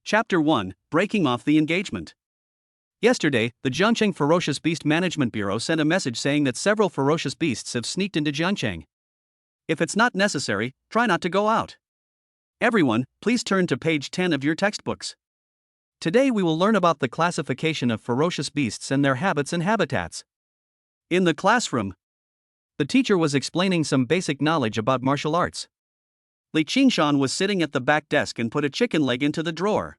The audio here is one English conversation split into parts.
Chapter 1, Breaking Off the Engagement. Yesterday, the Jiangcheng Ferocious Beast Management Bureau sent a message saying that several ferocious beasts have sneaked into Jiangcheng. If it's not necessary, try not to go out. Everyone, please turn to page 10 of your textbooks. Today we will learn about the classification of ferocious beasts and their habits and habitats. In the classroom, the teacher was explaining some basic knowledge about martial arts. Li Qingshan was sitting at the back desk and put a chicken leg into the drawer.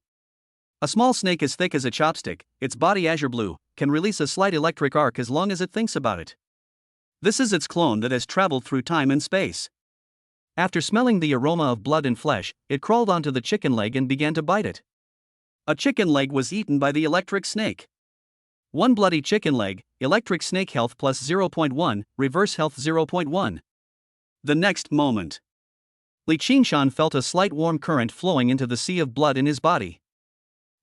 A small snake as thick as a chopstick, its body azure blue, can release a slight electric arc as long as it thinks about it. This is its clone that has traveled through time and space. After smelling the aroma of blood and flesh, it crawled onto the chicken leg and began to bite it. A chicken leg was eaten by the electric snake. One bloody chicken leg, electric snake health plus 0.1, reverse health 0.1. The next moment, Li Qingshan felt a slight warm current flowing into the sea of blood in his body.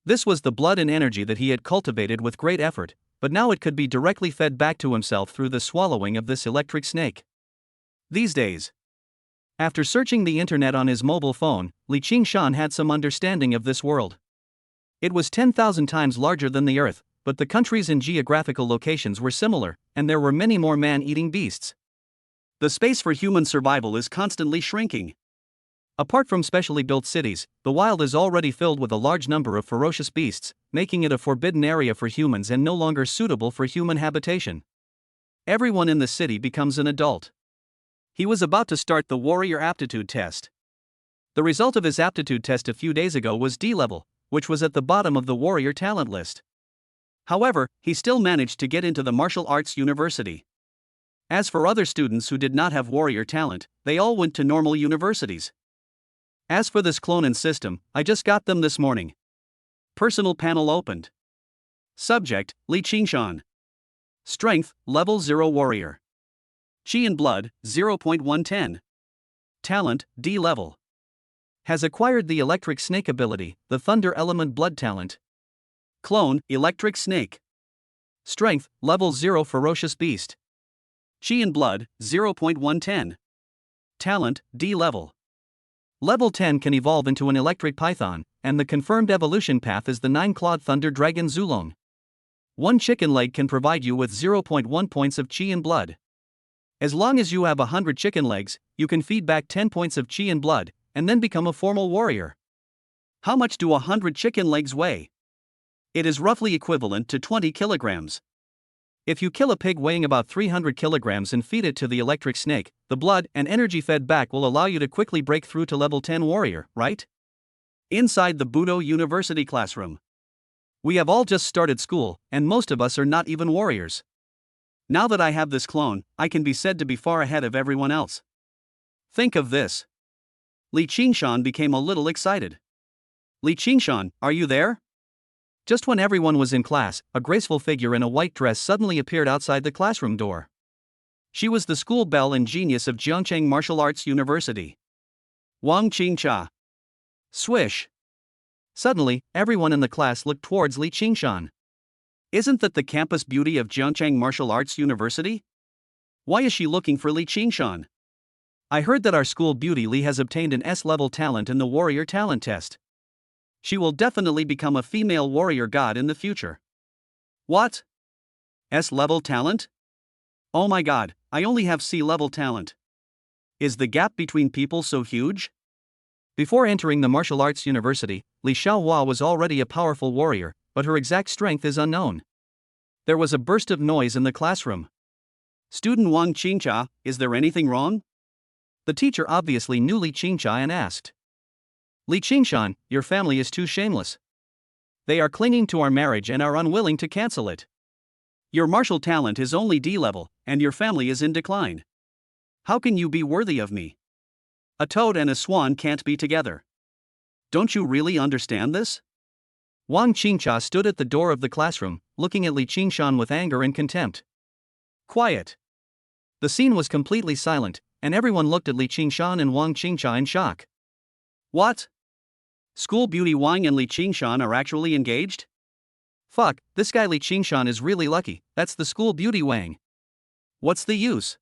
This was the blood and energy that he had cultivated with great effort, but now it could be directly fed back to himself through the swallowing of this electric snake. These days, after searching the internet on his mobile phone, Li Qingshan had some understanding of this world. It was 10,000 times larger than the Earth, but the countries and geographical locations were similar, and there were many more man-eating beasts. The space for human survival is constantly shrinking. Apart from specially built cities, the wild is already filled with a large number of ferocious beasts, making it a forbidden area for humans and no longer suitable for human habitation. Everyone in the city becomes an adult. He was about to start the warrior aptitude test. The result of his aptitude test a few days ago was D level, which was at the bottom of the warrior talent list. However, he still managed to get into the martial arts university. As for other students who did not have warrior talent, they all went to normal universities. As for this clone and system, I just got them this morning. Personal panel opened. Subject, Li Qingshan. Strength, level 0 warrior. Qi and blood, 0.110. Talent, D level. Has acquired the electric snake ability, the thunder element blood talent. Clone, electric snake. Strength, level 0 ferocious beast. Qi and blood, 0.110. Talent, D level. Level 10 can evolve into an electric python, and the confirmed evolution path is the 9-clawed thunder dragon Zulong. One chicken leg can provide you with 0.1 points of qi and blood. As long as you have 100 chicken legs, you can feed back 10 points of qi and blood, and then become a formal warrior. How much do 100 chicken legs weigh? It is roughly equivalent to 20 kilograms. If you kill a pig weighing about 300 kilograms and feed it to the electric snake, the blood and energy fed back will allow you to quickly break through to level 10 warrior, right? Inside the Budo University classroom. We have all just started school, and most of us are not even warriors. Now that I have this clone, I can be said to be far ahead of everyone else. Think of this. Li Qingshan became a little excited. Li Qingshan, are you there? Just when everyone was in class, a graceful figure in a white dress suddenly appeared outside the classroom door. She was the school belle and genius of Jiangcheng Martial Arts University. Wang Qingcha. Swish. Suddenly, everyone in the class looked towards Li Qingshan. Isn't that the campus beauty of Jiangcheng Martial Arts University? Why is she looking for Li Qingshan? I heard that our school beauty Li has obtained an S-level talent in the warrior talent test. She will definitely become a female warrior god in the future. What? S-level talent? Oh my god, I only have C-level talent. Is the gap between people so huge? Before entering the martial arts university, Li Xiaohua was already a powerful warrior, but her exact strength is unknown. There was a burst of noise in the classroom. Student Wang Qingcha, is there anything wrong? The teacher obviously knew Li Qingsha and asked. Li Qingshan, your family is too shameless. They are clinging to our marriage and are unwilling to cancel it. Your martial talent is only D level, and your family is in decline. How can you be worthy of me? A toad and a swan can't be together. Don't you really understand this? Wang Qingcha stood at the door of the classroom, looking at Li Qingshan with anger and contempt. Quiet. The scene was completely silent, and everyone looked at Li Qingshan and Wang Qingcha in shock. What? School beauty Wang and Li Qingshan are actually engaged? Fuck, this guy Li Qingshan is really lucky, that's the school beauty Wang. What's the use?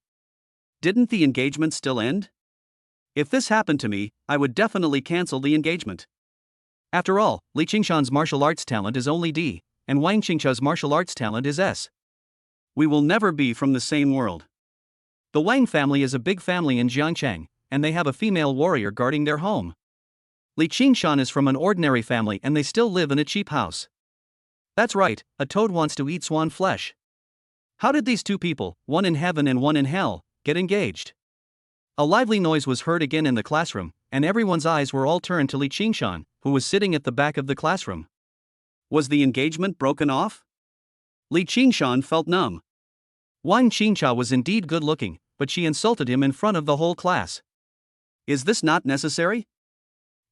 Didn't the engagement still end? If this happened to me, I would definitely cancel the engagement. After all, Li Qingshan's martial arts talent is only D, and Wang Qingcha's martial arts talent is S. We will never be from the same world. The Wang family is a big family in Jiangcheng, and they have a female warrior guarding their home. Li Qingshan is from an ordinary family and they still live in a cheap house. That's right, a toad wants to eat swan flesh. How did these two people, one in heaven and one in hell, get engaged? A lively noise was heard again in the classroom, and everyone's eyes were all turned to Li Qingshan, who was sitting at the back of the classroom. Was the engagement broken off? Li Qingshan felt numb. Wang Qingcha was indeed good looking, but she insulted him in front of the whole class. Is this not necessary?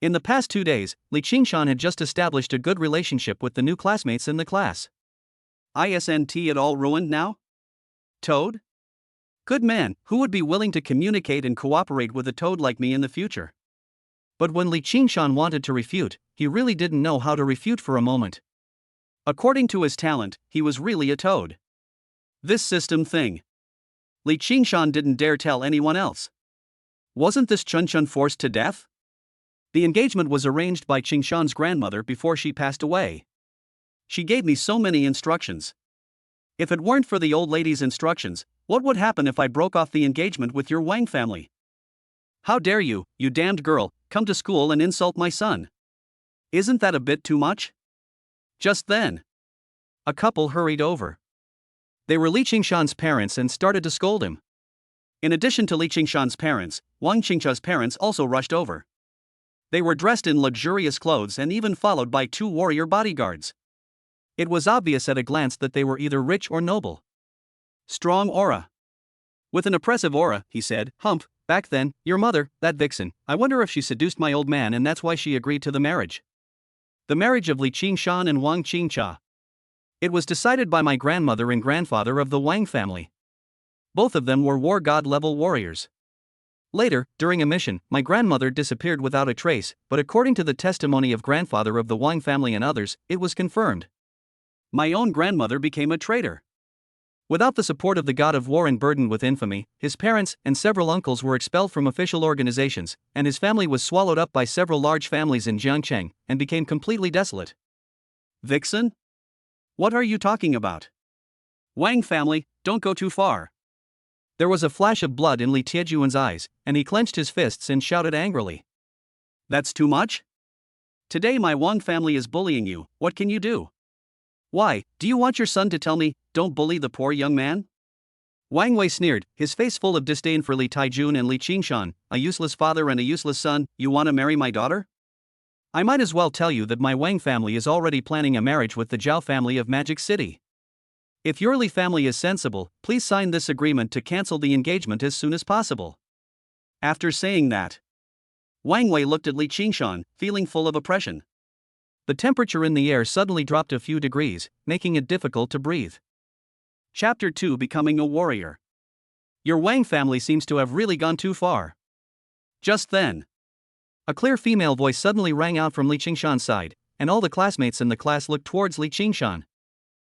In the past 2 days, Li Qingshan had just established a good relationship with the new classmates in the class. Isn't it all ruined now? Toad? Good man, who would be willing to communicate and cooperate with a toad like me in the future? But when Li Qingshan wanted to refute, he really didn't know how to refute for a moment. According to his talent, he was really a toad. This system thing. Li Qingshan didn't dare tell anyone else. Wasn't this Chun forced to death? The engagement was arranged by Qingshan's grandmother before she passed away. She gave me so many instructions. If it weren't for the old lady's instructions, what would happen if I broke off the engagement with your Wang family? How dare you, you damned girl, come to school and insult my son? Isn't that a bit too much? Just then, a couple hurried over. They were Li Qingshan's parents and started to scold him. In addition to Li Qingshan's parents, Wang Qingcha's parents also rushed over. They were dressed in luxurious clothes and even followed by 2 warrior bodyguards. It was obvious at a glance that they were either rich or noble. Strong aura. With an oppressive aura, he said, "Humph, back then, your mother, that vixen, I wonder if she seduced my old man and that's why she agreed to the marriage." The marriage of Li Qingshan and Wang Qingcha. It was decided by my grandmother and grandfather of the Wang family. Both of them were war god level warriors. Later, during a mission, my grandmother disappeared without a trace, but according to the testimony of grandfather of the Wang family and others, it was confirmed. My own grandmother became a traitor. Without the support of the god of war and burdened with infamy, his parents and several uncles were expelled from official organizations, and his family was swallowed up by several large families in Jiangcheng, and became completely desolate. Vixen? What are you talking about? Wang family, don't go too far. There was a flash of blood in Li Tiejuan's eyes, and he clenched his fists and shouted angrily. That's too much? Today my Wang family is bullying you, what can you do? Why, do you want your son to tell me, don't bully the poor young man? Wang Wei sneered, his face full of disdain for Li Taijun and Li Qingshan, a useless father and a useless son. You want to marry my daughter? I might as well tell you that my Wang family is already planning a marriage with the Zhao family of Magic City. If your Li family is sensible, please sign this agreement to cancel the engagement as soon as possible. After saying that, Wang Wei looked at Li Qingshan, feeling full of oppression. The temperature in the air suddenly dropped a few degrees, making it difficult to breathe. Chapter 2: Becoming a Warrior. Your Wang family seems to have really gone too far. Just then, a clear female voice suddenly rang out from Li Qingshan's side, and all the classmates in the class looked towards Li Qingshan.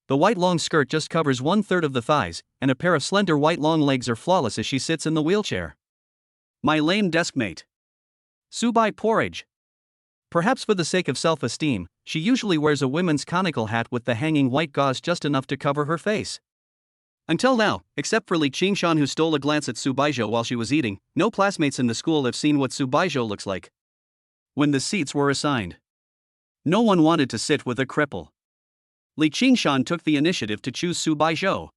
The white long skirt just covers 1/3 of the thighs, and a pair of slender white long legs are flawless as she sits in the wheelchair. My lame deskmate. Su Baizhou. Perhaps for the sake of self-esteem, she usually wears a women's conical hat with the hanging white gauze just enough to cover her face. Until now, except for Li Qingshan who stole a glance at Su Baizhou while she was eating, no classmates in the school have seen what Su Baizhou looks like. When the seats were assigned, no one wanted to sit with a cripple. Li Qingshan took the initiative to choose Su Baizhou.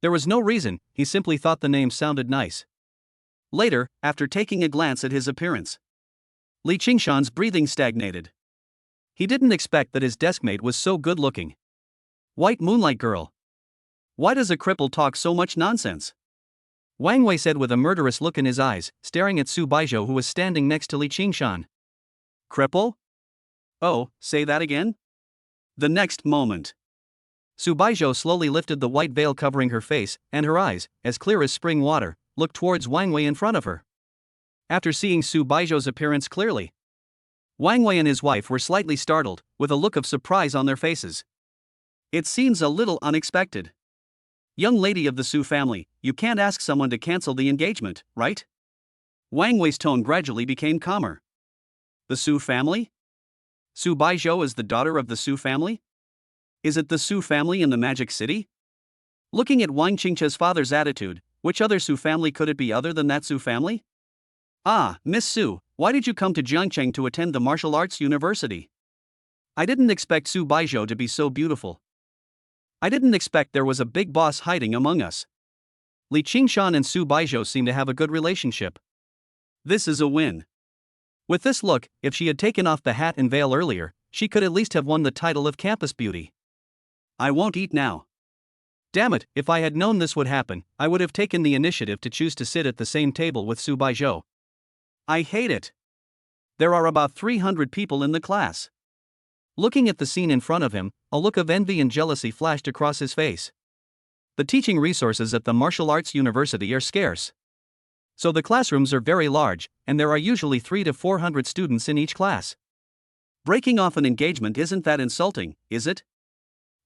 There was no reason, he simply thought the name sounded nice. Later, after taking a glance at his appearance, Li Qingshan's breathing stagnated. He didn't expect that his deskmate was so good-looking. White moonlight girl. Why does a cripple talk so much nonsense? Wang Wei said with a murderous look in his eyes, staring at Su Baizhou who was standing next to Li Qingshan. Cripple? Oh, say that again? The next moment, Su Baizhou slowly lifted the white veil covering her face, and her eyes, as clear as spring water, looked towards Wang Wei in front of her. After seeing Su Baizhou's appearance clearly, Wang Wei and his wife were slightly startled, with a look of surprise on their faces. It seems a little unexpected. Young lady of the Su family, you can't ask someone to cancel the engagement, right? Wang Wei's tone gradually became calmer. The Su family? Su Baizhou is the daughter of the Su family? Is it the Su family in the Magic City? Looking at Wang Qingqia's father's attitude, which other Su family could it be other than that Su family? Ah, Miss Su, why did you come to Jiangcheng to attend the martial arts university? I didn't expect Su Baizhou to be so beautiful. I didn't expect there was a big boss hiding among us. Li Qingshan and Su Baizhou seem to have a good relationship. This is a win. With this look, if she had taken off the hat and veil earlier, she could at least have won the title of campus beauty. I won't eat now. Damn it, if I had known this would happen, I would have taken the initiative to choose to sit at the same table with Su Baizhou. I hate it. There are about 300 people in the class. Looking at the scene in front of him, a look of envy and jealousy flashed across his face. The teaching resources at the martial arts university are scarce. So the classrooms are very large, and there are usually 300 to 400 students in each class. Breaking off an engagement isn't that insulting, is it?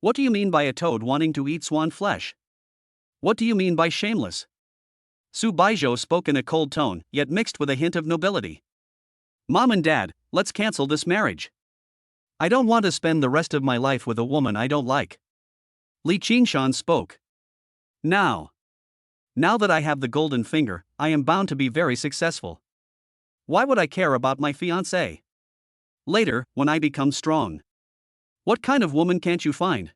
What do you mean by a toad wanting to eat swan flesh? What do you mean by shameless? Su Baizhou spoke in a cold tone, yet mixed with a hint of nobility. Mom and Dad, let's cancel this marriage. I don't want to spend the rest of my life with a woman I don't like. Li Qingshan spoke. Now that I have the golden finger, I am bound to be very successful. Why would I care about my fiancée? Later, when I become strong. What kind of woman can't you find?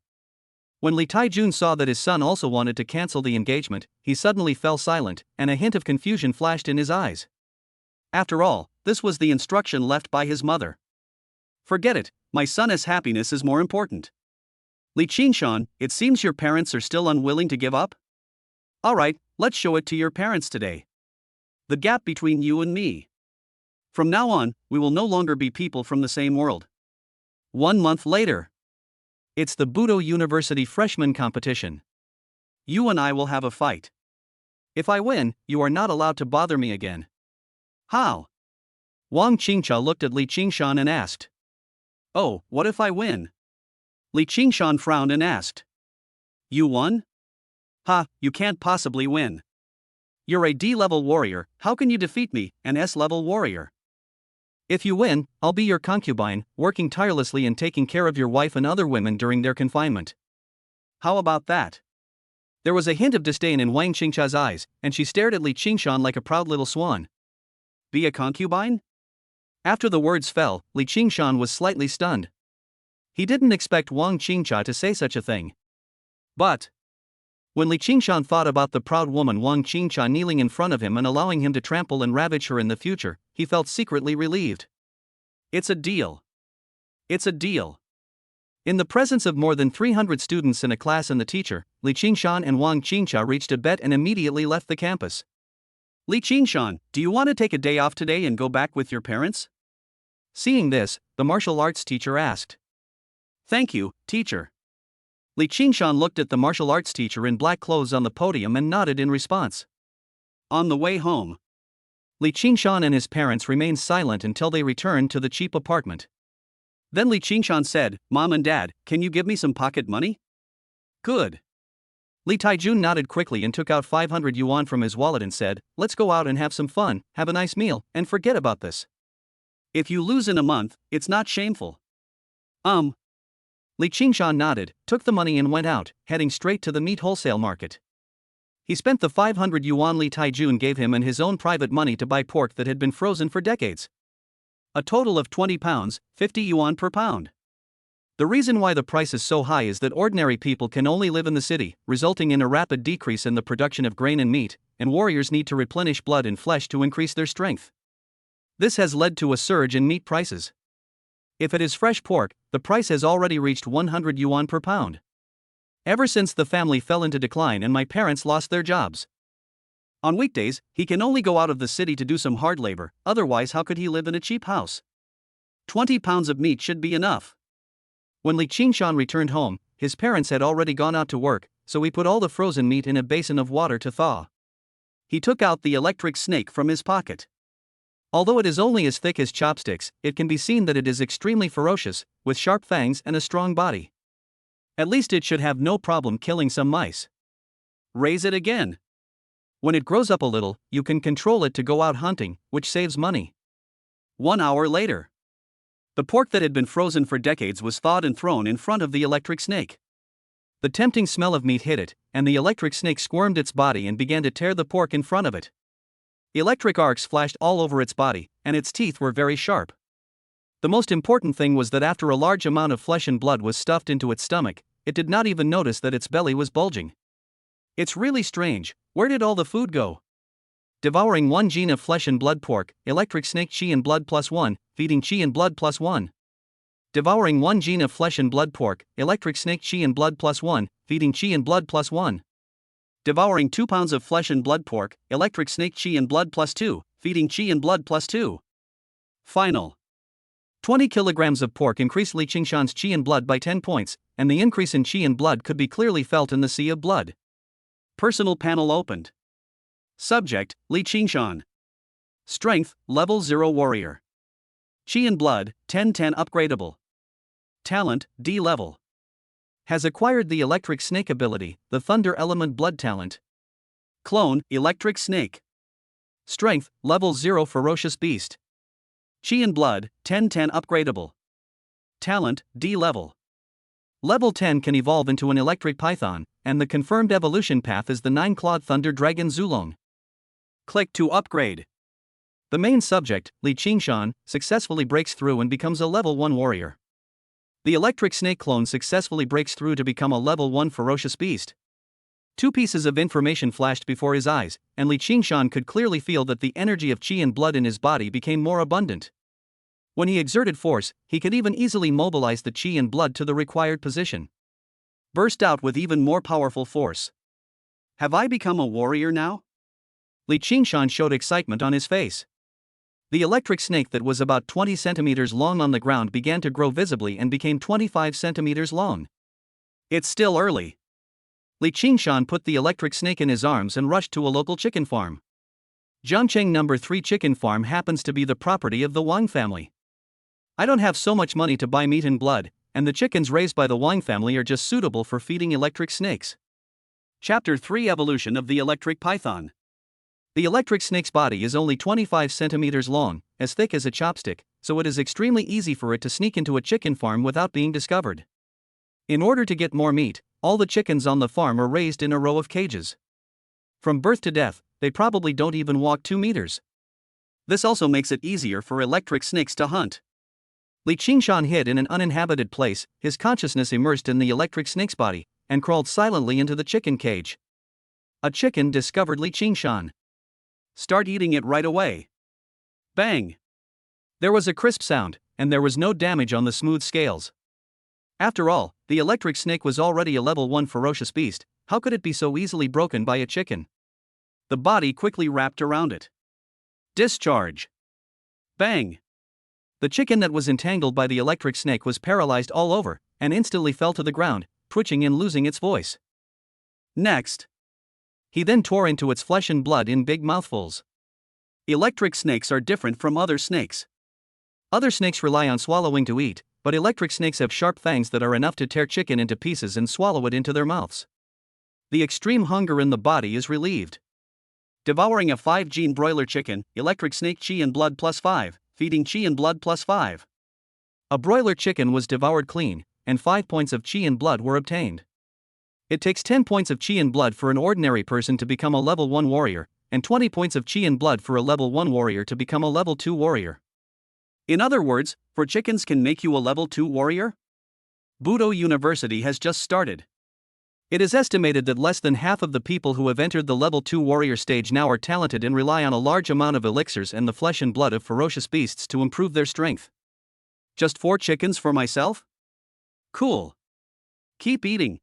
When Li Taijun saw that his son also wanted to cancel the engagement, he suddenly fell silent, and a hint of confusion flashed in his eyes. After all, this was the instruction left by his mother. Forget it, my son's happiness is more important. Li Qingshan, it seems your parents are still unwilling to give up? Alright, let's show it to your parents today. The gap between you and me. From now on, we will no longer be people from the same world. 1 month later. It's the Budo University freshman competition. You and I will have a fight. If I win, you are not allowed to bother me again. How? Wang Qingqia looked at Li Qingshan and asked. Oh, what if I win? Li Qingshan frowned and asked. You won? Ha, you can't possibly win. You're a D-level warrior, how can you defeat me, an S-level warrior? If you win, I'll be your concubine, working tirelessly and taking care of your wife and other women during their confinement. How about that? There was a hint of disdain in Wang Qingqia's eyes, and she stared at Li Qingshan like a proud little swan. Be a concubine? After the words fell, Li Qingshan was slightly stunned. He didn't expect Wang Qingqia to say such a thing. But when Li Qingshan thought about the proud woman Wang Qingqia kneeling in front of him and allowing him to trample and ravage her in the future, he felt secretly relieved. It's a deal. It's a deal. In the presence of more than 300 students in a class and the teacher, Li Qingshan and Wang Qingqia reached a bet and immediately left the campus. Li Qingshan, do you want to take a day off today and go back with your parents? Seeing this, the martial arts teacher asked. Thank you, teacher. Li Qingshan looked at the martial arts teacher in black clothes on the podium and nodded in response. On the way home, Li Qingshan and his parents remained silent until they returned to the cheap apartment. Then Li Qingshan said, Mom and Dad, can you give me some pocket money? Good. Li Taijun nodded quickly and took out 500 yuan from his wallet and said, let's go out and have some fun, have a nice meal, and forget about this. If you lose in a month, it's not shameful. Li Qingshan nodded, took the money and went out, heading straight to the meat wholesale market. He spent the 500 yuan Li Taijun gave him and his own private money to buy pork that had been frozen for decades. A total of 20 pounds, 50 yuan per pound. The reason why the price is so high is that ordinary people can only live in the city, resulting in a rapid decrease in the production of grain and meat, and warriors need to replenish blood and flesh to increase their strength. This has led to a surge in meat prices. If it is fresh pork, the price has already reached 100 yuan per pound. Ever since the family fell into decline and my parents lost their jobs. On weekdays, he can only go out of the city to do some hard labor, otherwise how could he live in a cheap house? 20 pounds of meat should be enough. When Li Qingshan returned home, his parents had already gone out to work, so he put all the frozen meat in a basin of water to thaw. He took out the electric snake from his pocket. Although it is only as thick as chopsticks, it can be seen that it is extremely ferocious, with sharp fangs and a strong body. At least it should have no problem killing some mice. Raise it again. When it grows up a little, you can control it to go out hunting, which saves money. 1 hour later. The pork that had been frozen for decades was thawed and thrown in front of the electric snake. The tempting smell of meat hit it, and the electric snake squirmed its body and began to tear the pork in front of it. Electric arcs flashed all over its body, and its teeth were very sharp. The most important thing was that after a large amount of flesh and blood was stuffed into its stomach, it did not even notice that its belly was bulging. It's really strange, where did all the food go? Devouring 1 gene of flesh and blood pork, electric snake chi and blood +1, feeding chi and blood +1. Devouring 1 gene of flesh and blood pork, electric snake chi and blood +1, feeding chi and blood +1. Devouring 2 pounds of flesh and blood pork, electric snake chi and blood +2, feeding chi and blood +2. Final. 20 kilograms of pork increased Li Qingshan's chi and blood by 10 points, and the increase in chi and blood could be clearly felt in the sea of blood. Personal panel opened. Subject, Li Qingshan. Strength, level 0 warrior. Chi and blood, 10-10 upgradable. Talent, D level. Has acquired the electric snake ability, the thunder element blood talent. Clone, electric snake. Strength, level 0 ferocious beast. Chi and blood, 10-10 upgradable. Talent, D level. Level 10 can evolve into an electric python, and the confirmed evolution path is the 9-clawed thunder dragon Zulong. Click to upgrade. The main subject, Li Qingshan, successfully breaks through and becomes a level 1 warrior. The electric snake clone successfully breaks through to become a level 1 ferocious beast. 2 pieces of information flashed before his eyes, and Li Qingshan could clearly feel that the energy of chi and blood in his body became more abundant. When he exerted force, he could even easily mobilize the chi and blood to the required position. Burst out with even more powerful force. Have I become a warrior now? Li Qingshan showed excitement on his face. The electric snake that was about 20 centimeters long on the ground began to grow visibly and became 25 centimeters long. It's still early. Li Qingshan put the electric snake in his arms and rushed to a local chicken farm. Zhangcheng No. 3 chicken farm happens to be the property of the Wang family. I don't have so much money to buy meat and blood, and the chickens raised by the Wang family are just suitable for feeding electric snakes. Chapter 3 Evolution of the Electric Python. The electric snake's body is only 25 centimeters long, as thick as a chopstick, so it is extremely easy for it to sneak into a chicken farm without being discovered. In order to get more meat, all the chickens on the farm are raised in a row of cages. From birth to death, they probably don't even walk 2 meters. This also makes it easier for electric snakes to hunt. Li Qingshan hid in an uninhabited place, his consciousness immersed in the electric snake's body, and crawled silently into the chicken cage. A chicken discovered Li Qingshan. Start eating it right away. Bang! There was a crisp sound, and there was no damage on the smooth scales. After all, the electric snake was already a level 1 ferocious beast. How could it be so easily broken by a chicken? The body quickly wrapped around it. Discharge! Bang! The chicken that was entangled by the electric snake was paralyzed all over, and instantly fell to the ground, twitching and losing its voice. Next. He then tore into its flesh and blood in big mouthfuls. Electric snakes are different from other snakes. Other snakes rely on swallowing to eat, but electric snakes have sharp fangs that are enough to tear chicken into pieces and swallow it into their mouths. The extreme hunger in the body is relieved. Devouring a 5-gene broiler chicken, electric snake chi and blood +5, feeding chi and blood +5. A broiler chicken was devoured clean, and 5 points of chi and blood were obtained. It takes 10 points of chi and blood for an ordinary person to become a level 1 warrior, and 20 points of chi and blood for a level 1 warrior to become a level 2 warrior. In other words, 4 chickens can make you a level 2 warrior? Budo University has just started. It is estimated that less than half of the people who have entered the level 2 warrior stage now are talented and rely on a large amount of elixirs and the flesh and blood of ferocious beasts to improve their strength. Just 4 chickens for myself? Cool. Keep eating.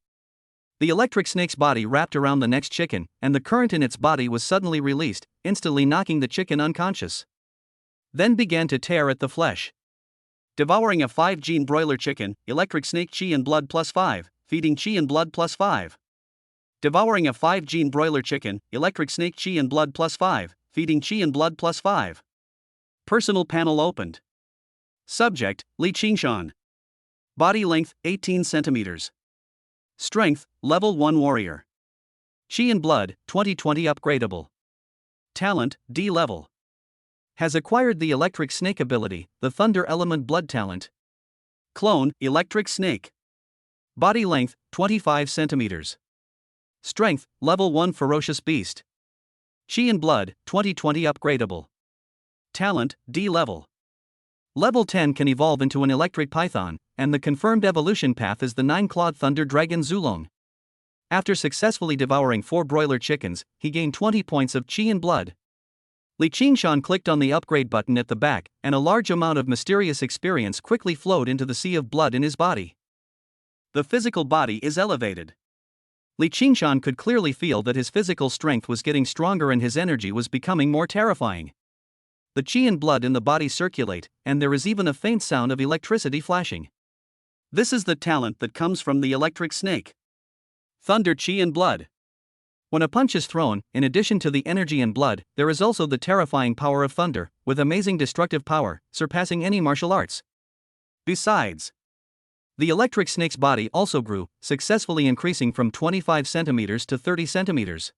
The electric snake's body wrapped around the next chicken, and the current in its body was suddenly released, instantly knocking the chicken unconscious. Then began to tear at the flesh. Devouring a 5-gene broiler chicken, electric snake chi and blood +5, feeding chi and blood +5. Devouring a 5-gene broiler chicken, electric snake chi and blood +5, feeding chi and blood +5. Personal panel opened. Subject, Li Qingshan. Body length, 18 centimeters. Strength, level 1 warrior. Chi and blood, 20/20 upgradable. Talent, D level. Has acquired the electric snake ability, the thunder element blood talent. Clone, electric snake. Body length, 25 centimeters. Strength, level 1 ferocious beast. Chi and blood, 2020 upgradable. Talent, D level. Level 10 can evolve into an electric python, and the confirmed evolution path is the 9-clawed thunder dragon Zulong. After successfully devouring 4 broiler chickens, he gained 20 points of chi and blood. Li Qingshan clicked on the upgrade button at the back, and a large amount of mysterious experience quickly flowed into the sea of blood in his body. The physical body is elevated. Li Qingshan could clearly feel that his physical strength was getting stronger and his energy was becoming more terrifying. The chi and blood in the body circulate, and there is even a faint sound of electricity flashing. This is the talent that comes from the electric snake. Thunder chi and blood. When a punch is thrown, in addition to the energy and blood, there is also the terrifying power of thunder, with amazing destructive power, surpassing any martial arts. Besides, the electric snake's body also grew, successfully increasing from 25 centimeters to 30 centimeters.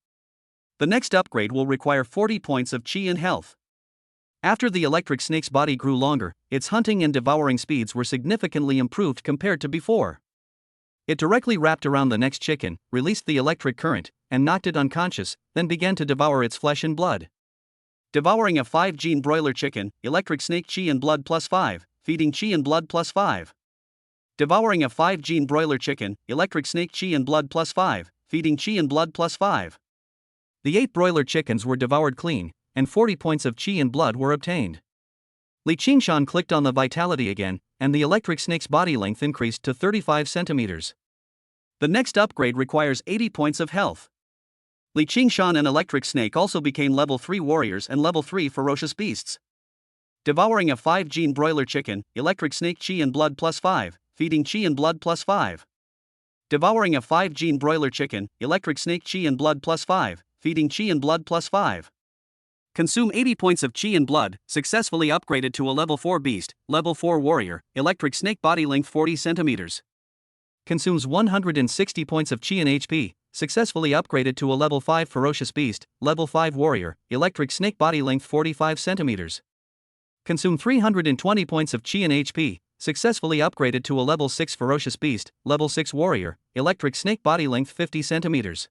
The next upgrade will require 40 points of chi and health. After the electric snake's body grew longer, its hunting and devouring speeds were significantly improved compared to before. It directly wrapped around the next chicken, released the electric current, and knocked it unconscious, then began to devour its flesh and blood. Devouring a 5-gene broiler chicken, electric snake chi and blood plus 5, feeding chi and blood plus 5. Devouring a 5-gene broiler chicken, electric snake chi and blood plus 5, feeding chi and blood plus 5. The 8 broiler chickens were devoured clean, and 40 points of chi and blood were obtained. Li Qingshan clicked on the vitality again, and the electric snake's body length increased to 35 centimeters. The next upgrade requires 80 points of health. Li Qingshan and electric snake also became level 3 warriors and level 3 ferocious beasts. Devouring a 5-gene broiler chicken, electric snake chi and blood plus 5, feeding chi and blood plus 5. Devouring a 5-gene broiler chicken, electric snake chi and blood plus 5, feeding chi and blood plus 5. Consume 80 points of chi and blood, successfully upgraded to a level 4 beast, level 4 warrior, electric snake body length 40 centimeters. Consumes 160 points of chi and HP, successfully upgraded to a level 5 ferocious beast, level 5 warrior, electric snake body length 45 centimeters. Consume 320 points of chi and HP, successfully upgraded to a level 6 ferocious beast, level 6 warrior, electric snake body length 50 centimeters.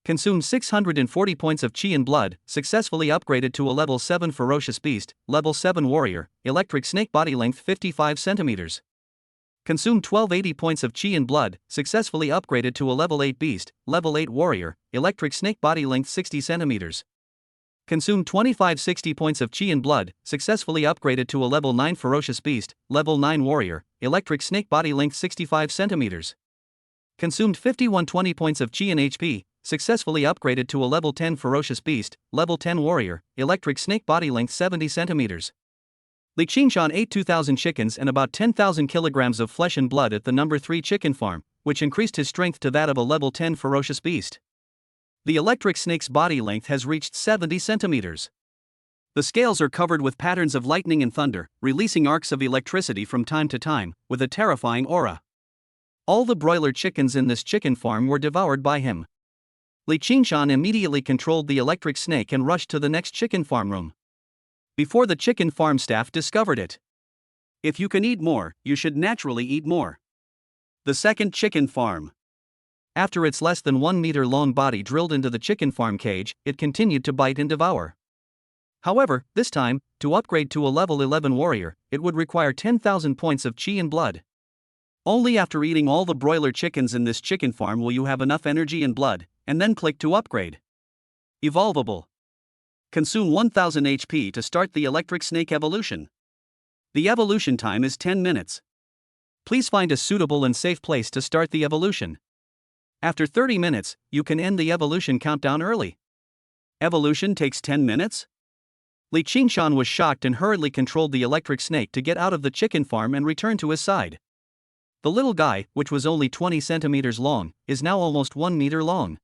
Consumed 640 points of chi and blood, successfully upgraded to a level 7 ferocious beast, level 7 warrior, electric snake body length 55 centimeters. Consumed 1280 points of chi and blood, successfully upgraded to a level 8 beast, level 8 warrior, electric snake body length 60 centimeters. Consumed 2560 points of chi and blood, successfully upgraded to a level 9 ferocious beast, level 9 warrior, electric snake body length 65 centimeters. Consumed 5120 points of chi and HP, successfully upgraded to a level 10 ferocious beast, level 10 warrior, electric snake body length 70 centimeters. Li Qingshan ate 2,000 chickens and about 10,000 kilograms of flesh and blood at the number 3 chicken farm, which increased his strength to that of a level 10 ferocious beast. The electric snake's body length has reached 70 centimeters. The scales are covered with patterns of lightning and thunder, releasing arcs of electricity from time to time, with a terrifying aura. All the broiler chickens in this chicken farm were devoured by him. Li Qingshan immediately controlled the electric snake and rushed to the next chicken farm room. Before the chicken farm staff discovered it. If you can eat more, you should naturally eat more. The second chicken farm. After its less than 1 meter long body drilled into the chicken farm cage, it continued to bite and devour. However, this time, to upgrade to a level 11 warrior, it would require 10,000 points of chi and blood. Only after eating all the broiler chickens in this chicken farm will you have enough energy and blood, and then click to upgrade. Evolvable. Consume 1000 HP to start the electric snake evolution. The evolution time is 10 minutes. Please find a suitable and safe place to start the evolution. After 30 minutes, you can end the evolution countdown early. Evolution takes 10 minutes? Li Qingshan was shocked and hurriedly controlled the electric snake to get out of the chicken farm and return to his side. The little guy, which was only 20 centimeters long, is now almost 1 meter long.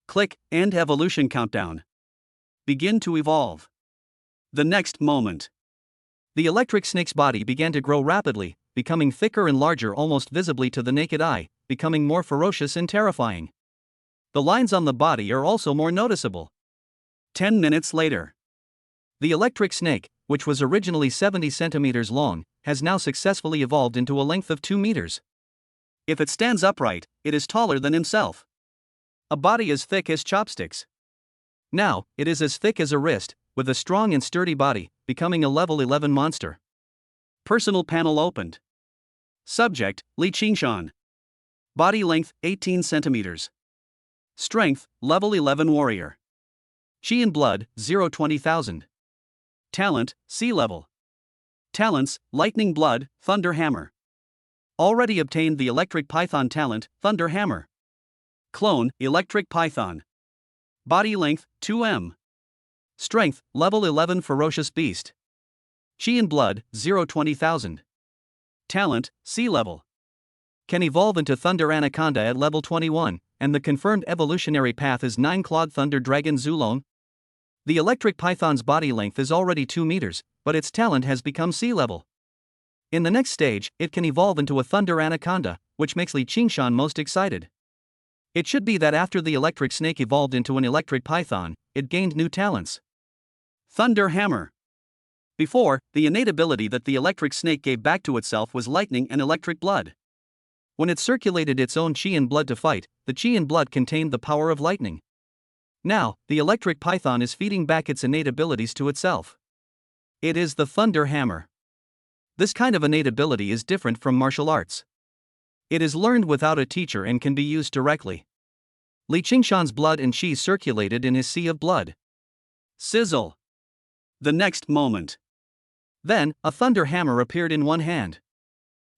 Click End Evolution Countdown. Begin to evolve. The next moment. The electric snake's body began to grow rapidly, becoming thicker and larger almost visibly to the naked eye, becoming more ferocious and terrifying. The lines on the body are also more noticeable. 10 minutes later. The electric snake, which was originally 70 centimeters long, has now successfully evolved into a length of 2 meters. If it stands upright, it is taller than himself. A body as thick as chopsticks. Now, it is as thick as a wrist, with a strong and sturdy body, becoming a level 11 monster. Personal panel opened. Subject, Li Qingshan. Body length, 18 centimeters. Strength, level 11 warrior. Chi and blood, 0-20,000. Talent, sea level. Talents, lightning blood, thunder hammer. Already obtained the electric python talent, thunder hammer. Clone, electric python. Body length, 2m. Strength, level 11 ferocious beast. Chi and blood, 0-20,000. Talent, sea level. Can evolve into thunder anaconda at level 21, and the confirmed evolutionary path is 9-clawed thunder dragon Zulong. The electric python's body length is already 2 meters, but its talent has become sea level. In the next stage, it can evolve into a thunder anaconda, which makes Li Qingshan most excited. It should be that after the electric snake evolved into an electric python, it gained new talents. Thunder hammer. Before, the innate ability that the electric snake gave back to itself was lightning and electric blood. When it circulated its own chi and blood to fight, the chi and blood contained the power of lightning. Now, the electric python is feeding back its innate abilities to itself. It is the thunder hammer. This kind of innate ability is different from martial arts. It is learned without a teacher and can be used directly. Li Qingshan's blood and chi circulated in his sea of blood. Sizzle. The next moment. Then, a thunder hammer appeared in one hand.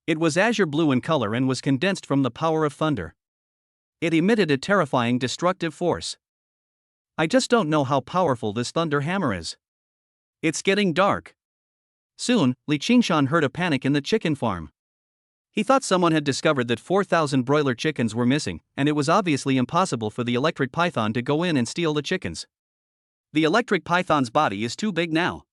It was azure blue in color and was condensed from the power of thunder. It emitted a terrifying destructive force. I just don't know how powerful this thunder hammer is. It's getting dark. Soon, Li Qingshan heard a panic in the chicken farm. He thought someone had discovered that 4,000 broiler chickens were missing, and it was obviously impossible for the electric python to go in and steal the chickens. The electric python's body is too big now.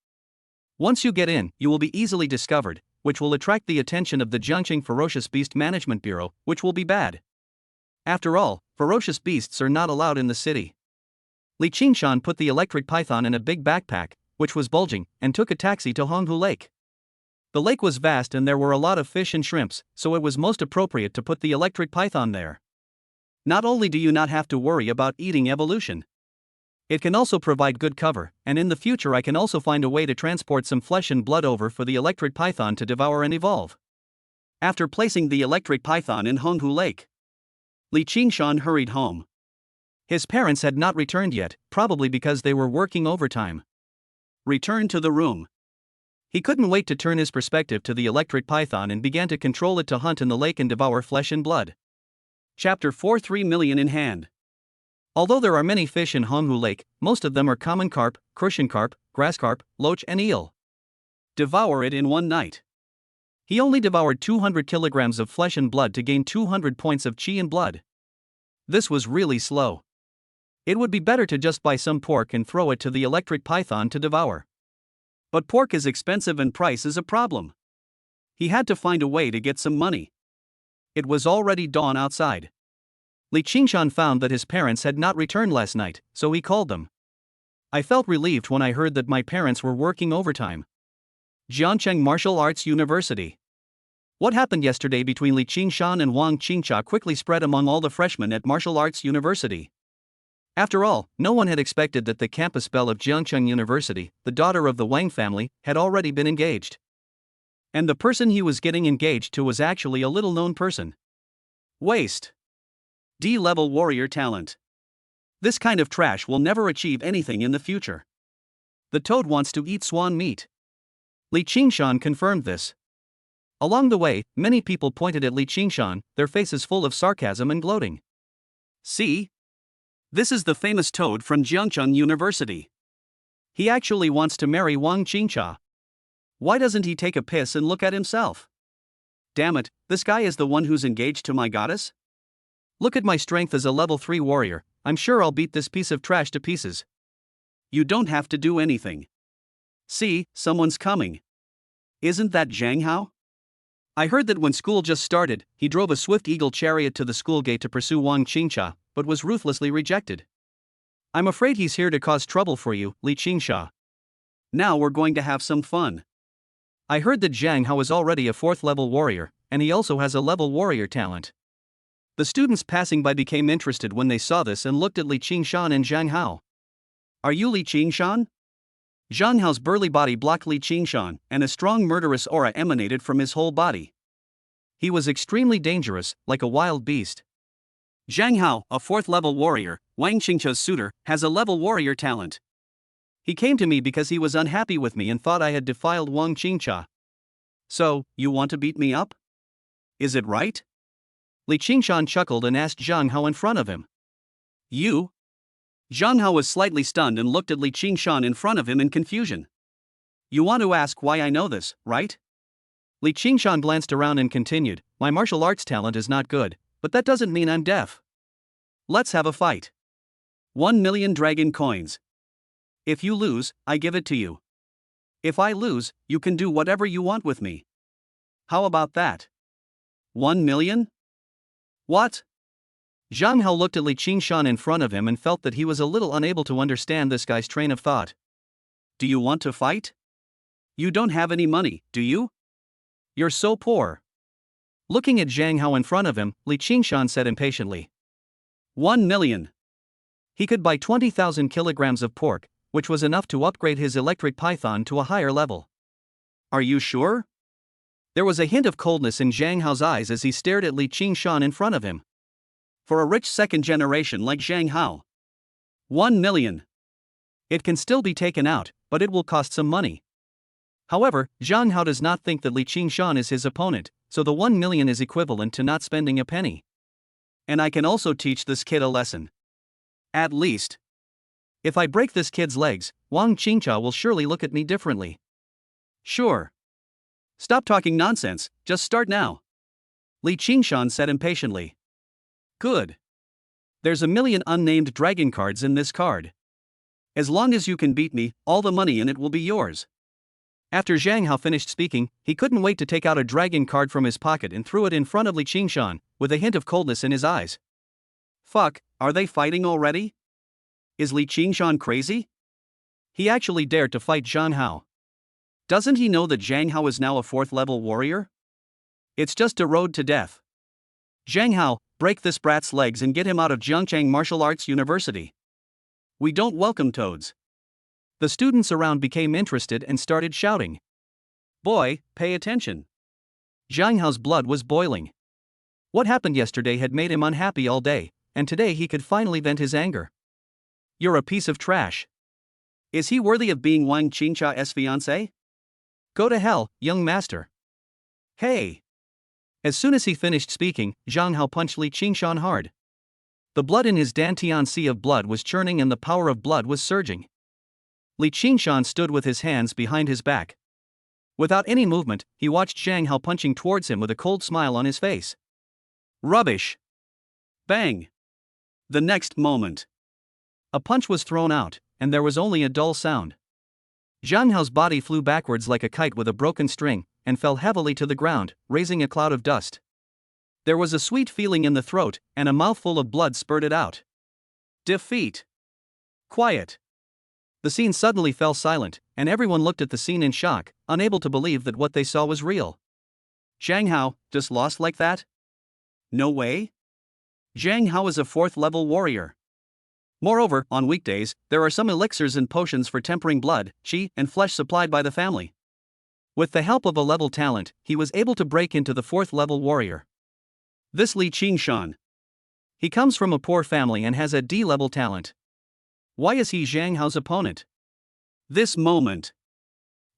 Once you get in, you will be easily discovered, which will attract the attention of the Jiangqing Ferocious Beast Management Bureau, which will be bad. After all, ferocious beasts are not allowed in the city. Li Qingshan put the electric python in a big backpack, which was bulging, and took a taxi to Honghu Lake. The lake was vast and there were a lot of fish and shrimps, so it was most appropriate to put the electric python there. Not only do you not have to worry about eating evolution, it can also provide good cover, and in the future I can also find a way to transport some flesh and blood over for the electric python to devour and evolve. After placing the electric python in Honghu Lake, Li Qingshan hurried home. His parents had not returned yet, probably because they were working overtime. Return to the room. He couldn't wait to turn his perspective to the electric python and began to control it to hunt in the lake and devour flesh and blood. Chapter 4 3 million in hand. Although there are many fish in Honghu Lake, most of them are common carp, crucian carp, grass carp, loach and eel. Devour it in one night. He only devoured 200 kilograms of flesh and blood to gain 200 points of chi and blood. This was really slow. It would be better to just buy some pork and throw it to the electric python to devour. But pork is expensive and price is a problem. He had to find a way to get some money. It was already dawn outside. Li Qingshan found that his parents had not returned last night, so he called them. I felt relieved when I heard that my parents were working overtime. Jiangcheng Martial Arts University. What happened yesterday between Li Qingshan and Wang Qingcha quickly spread among all the freshmen at Martial Arts University. After all, no one had expected that the campus belle of Jiangcheng University, the daughter of the Wang family, had already been engaged. And the person he was getting engaged to was actually a little-known person. Waste. D-level warrior talent. This kind of trash will never achieve anything in the future. The toad wants to eat swan meat. Li Qingshan confirmed this. Along the way, many people pointed at Li Qingshan, their faces full of sarcasm and gloating. See? This is the famous toad from Jiangcheng University. He actually wants to marry Wang Qingcha. Why doesn't he take a piss and look at himself? Damn it, this guy is the one who's engaged to my goddess? Look at my strength as a level 3 warrior, I'm sure I'll beat this piece of trash to pieces. You don't have to do anything. See, someone's coming. Isn't that Zhang Hao? I heard that when school just started, he drove a swift eagle chariot to the school gate to pursue Wang Qingcha, but was ruthlessly rejected. I'm afraid he's here to cause trouble for you, Li Qingsha. Now we're going to have some fun. I heard that Zhang Hao is already a 4th level warrior, and he also has a level warrior talent. The students passing by became interested when they saw this and looked at Li Qingshan and Zhang Hao. Are you Li Qingshan? Zhang Hao's burly body blocked Li Qingshan, and a strong murderous aura emanated from his whole body. He was extremely dangerous, like a wild beast. Zhang Hao, a 4th level warrior, Wang Qingqia's suitor, has a level warrior talent. He came to me because he was unhappy with me and thought I had defiled Wang Qingqia. So, you want to beat me up? Is it right? Li Qingshan chuckled and asked Zhang Hao in front of him. You? Zhang Hao was slightly stunned and looked at Li Qingshan in front of him in confusion. You want to ask why I know this, right? Li Qingshan glanced around and continued, my martial arts talent is not good, but that doesn't mean I'm deaf. Let's have a fight. 1 million dragon coins. If you lose, I give it to you. If I lose, you can do whatever you want with me. How about that? 1 million? What? Zhang Hao looked at Li Qingshan in front of him and felt that he was a little unable to understand this guy's train of thought. Do you want to fight? You don't have any money, do you? You're so poor. Looking at Zhang Hao in front of him, Li Qingshan said impatiently. 1 million. He could buy 20,000 kilograms of pork, which was enough to upgrade his electric python to a higher level. Are you sure? There was a hint of coldness in Zhang Hao's eyes as he stared at Li Qingshan in front of him. For a rich second generation like Zhang Hao. 1 million. It can still be taken out, but it will cost some money. However, Zhang Hao does not think that Li Qingshan is his opponent, so the 1 million is equivalent to not spending a penny. And I can also teach this kid a lesson. At least. If I break this kid's legs, Wang Qingqia will surely look at me differently. Sure. Stop talking nonsense, just start now. Li Qingshan said impatiently. Good. There's a million unnamed dragon cards in this card. As long as you can beat me, all the money in it will be yours. After Zhang Hao finished speaking, he couldn't wait to take out a dragon card from his pocket and threw it in front of Li Qingshan, with a hint of coldness in his eyes. Fuck, are they fighting already? Is Li Qingshan crazy? He actually dared to fight Zhang Hao. Doesn't he know that Zhang Hao is now a 4th level warrior? It's just a road to death. Zhang Hao, break this brat's legs and get him out of Jiangchang Martial Arts University. We don't welcome toads. The students around became interested and started shouting. Boy, pay attention. Zhang Hao's blood was boiling. What happened yesterday had made him unhappy all day, and today he could finally vent his anger. You're a piece of trash. Is he worthy of being Wang Qingqia's fiancé? Go to hell, young master. Hey! As soon as he finished speaking, Zhang Hao punched Li Qingshan hard. The blood in his Dantian sea of blood was churning and the power of blood was surging. Li Qingshan stood with his hands behind his back. Without any movement, he watched Zhang Hao punching towards him with a cold smile on his face. Rubbish! Bang! The next moment. A punch was thrown out, and there was only a dull sound. Zhang Hao's body flew backwards like a kite with a broken string, and fell heavily to the ground, raising a cloud of dust. There was a sweet feeling in the throat, and a mouthful of blood spurted out. Defeat! Quiet! The scene suddenly fell silent, and everyone looked at the scene in shock, unable to believe that what they saw was real. Zhang Hao, just lost like that? No way? Zhang Hao is a 4th level warrior. Moreover, on weekdays, there are some elixirs and potions for tempering blood, qi, and flesh supplied by the family. With the help of a level talent, he was able to break into the 4th level warrior. This Li Qingshan. He comes from a poor family and has a D-level talent. Why is he Zhang Hao's opponent? This moment.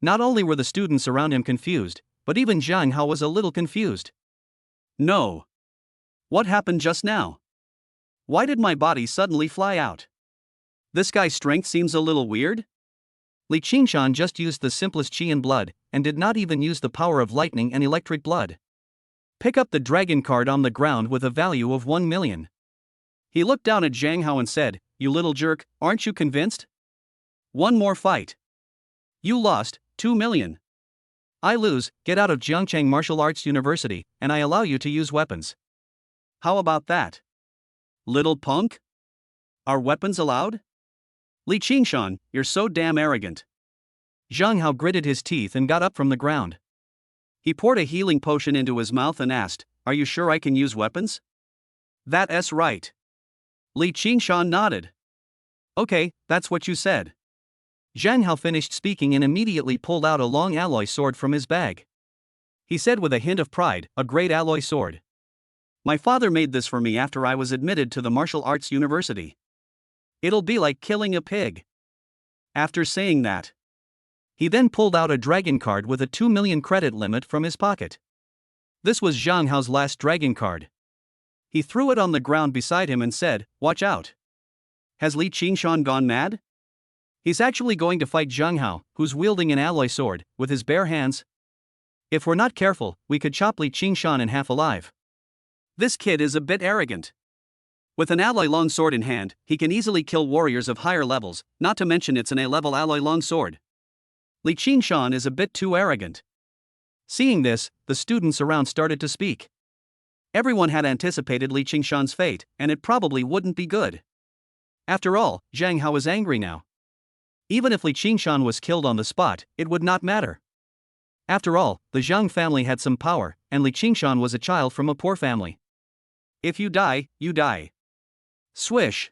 Not only were the students around him confused, but even Zhang Hao was a little confused. No. What happened just now? Why did my body suddenly fly out? This guy's strength seems a little weird? Li Qingshan just used the simplest qi and blood, and did not even use the power of lightning and electric blood. Pick up the dragon card on the ground with a value of 1 million. He looked down at Zhang Hao and said, You little jerk, aren't you convinced? One more fight. You lost, 2 million. I lose, get out of Jiangchang Martial Arts University, and I allow you to use weapons. How about that? Little punk? Are weapons allowed? Li Qingshan, you're so damn arrogant. Zhang Hao gritted his teeth and got up from the ground. He poured a healing potion into his mouth and asked, "Are you sure I can use weapons?" "That's right." Li Qingshan nodded. "Okay, that's what you said." Zhang Hao finished speaking and immediately pulled out a long alloy sword from his bag. He said with a hint of pride, "A great alloy sword. My father made this for me after I was admitted to the martial arts university. It'll be like killing a pig." After saying that, he then pulled out a dragon card with a 2 million credit limit from his pocket. This was Zhang Hao's last dragon card. He threw it on the ground beside him and said, "Watch out. Has Li Qingshan gone mad? He's actually going to fight Zhang Hao, who's wielding an alloy sword, with his bare hands. If we're not careful, we could chop Li Qingshan in half alive. This kid is a bit arrogant. With an alloy longsword in hand, he can easily kill warriors of higher levels, not to mention it's an A-level alloy longsword. Li Qingshan is a bit too arrogant." Seeing this, the students around started to speak. Everyone had anticipated Li Qingshan's fate, and it probably wouldn't be good. After all, Zhang Hao was angry now. Even if Li Qingshan was killed on the spot, it would not matter. After all, the Zhang family had some power, and Li Qingshan was a child from a poor family. If you die, you die. Swish!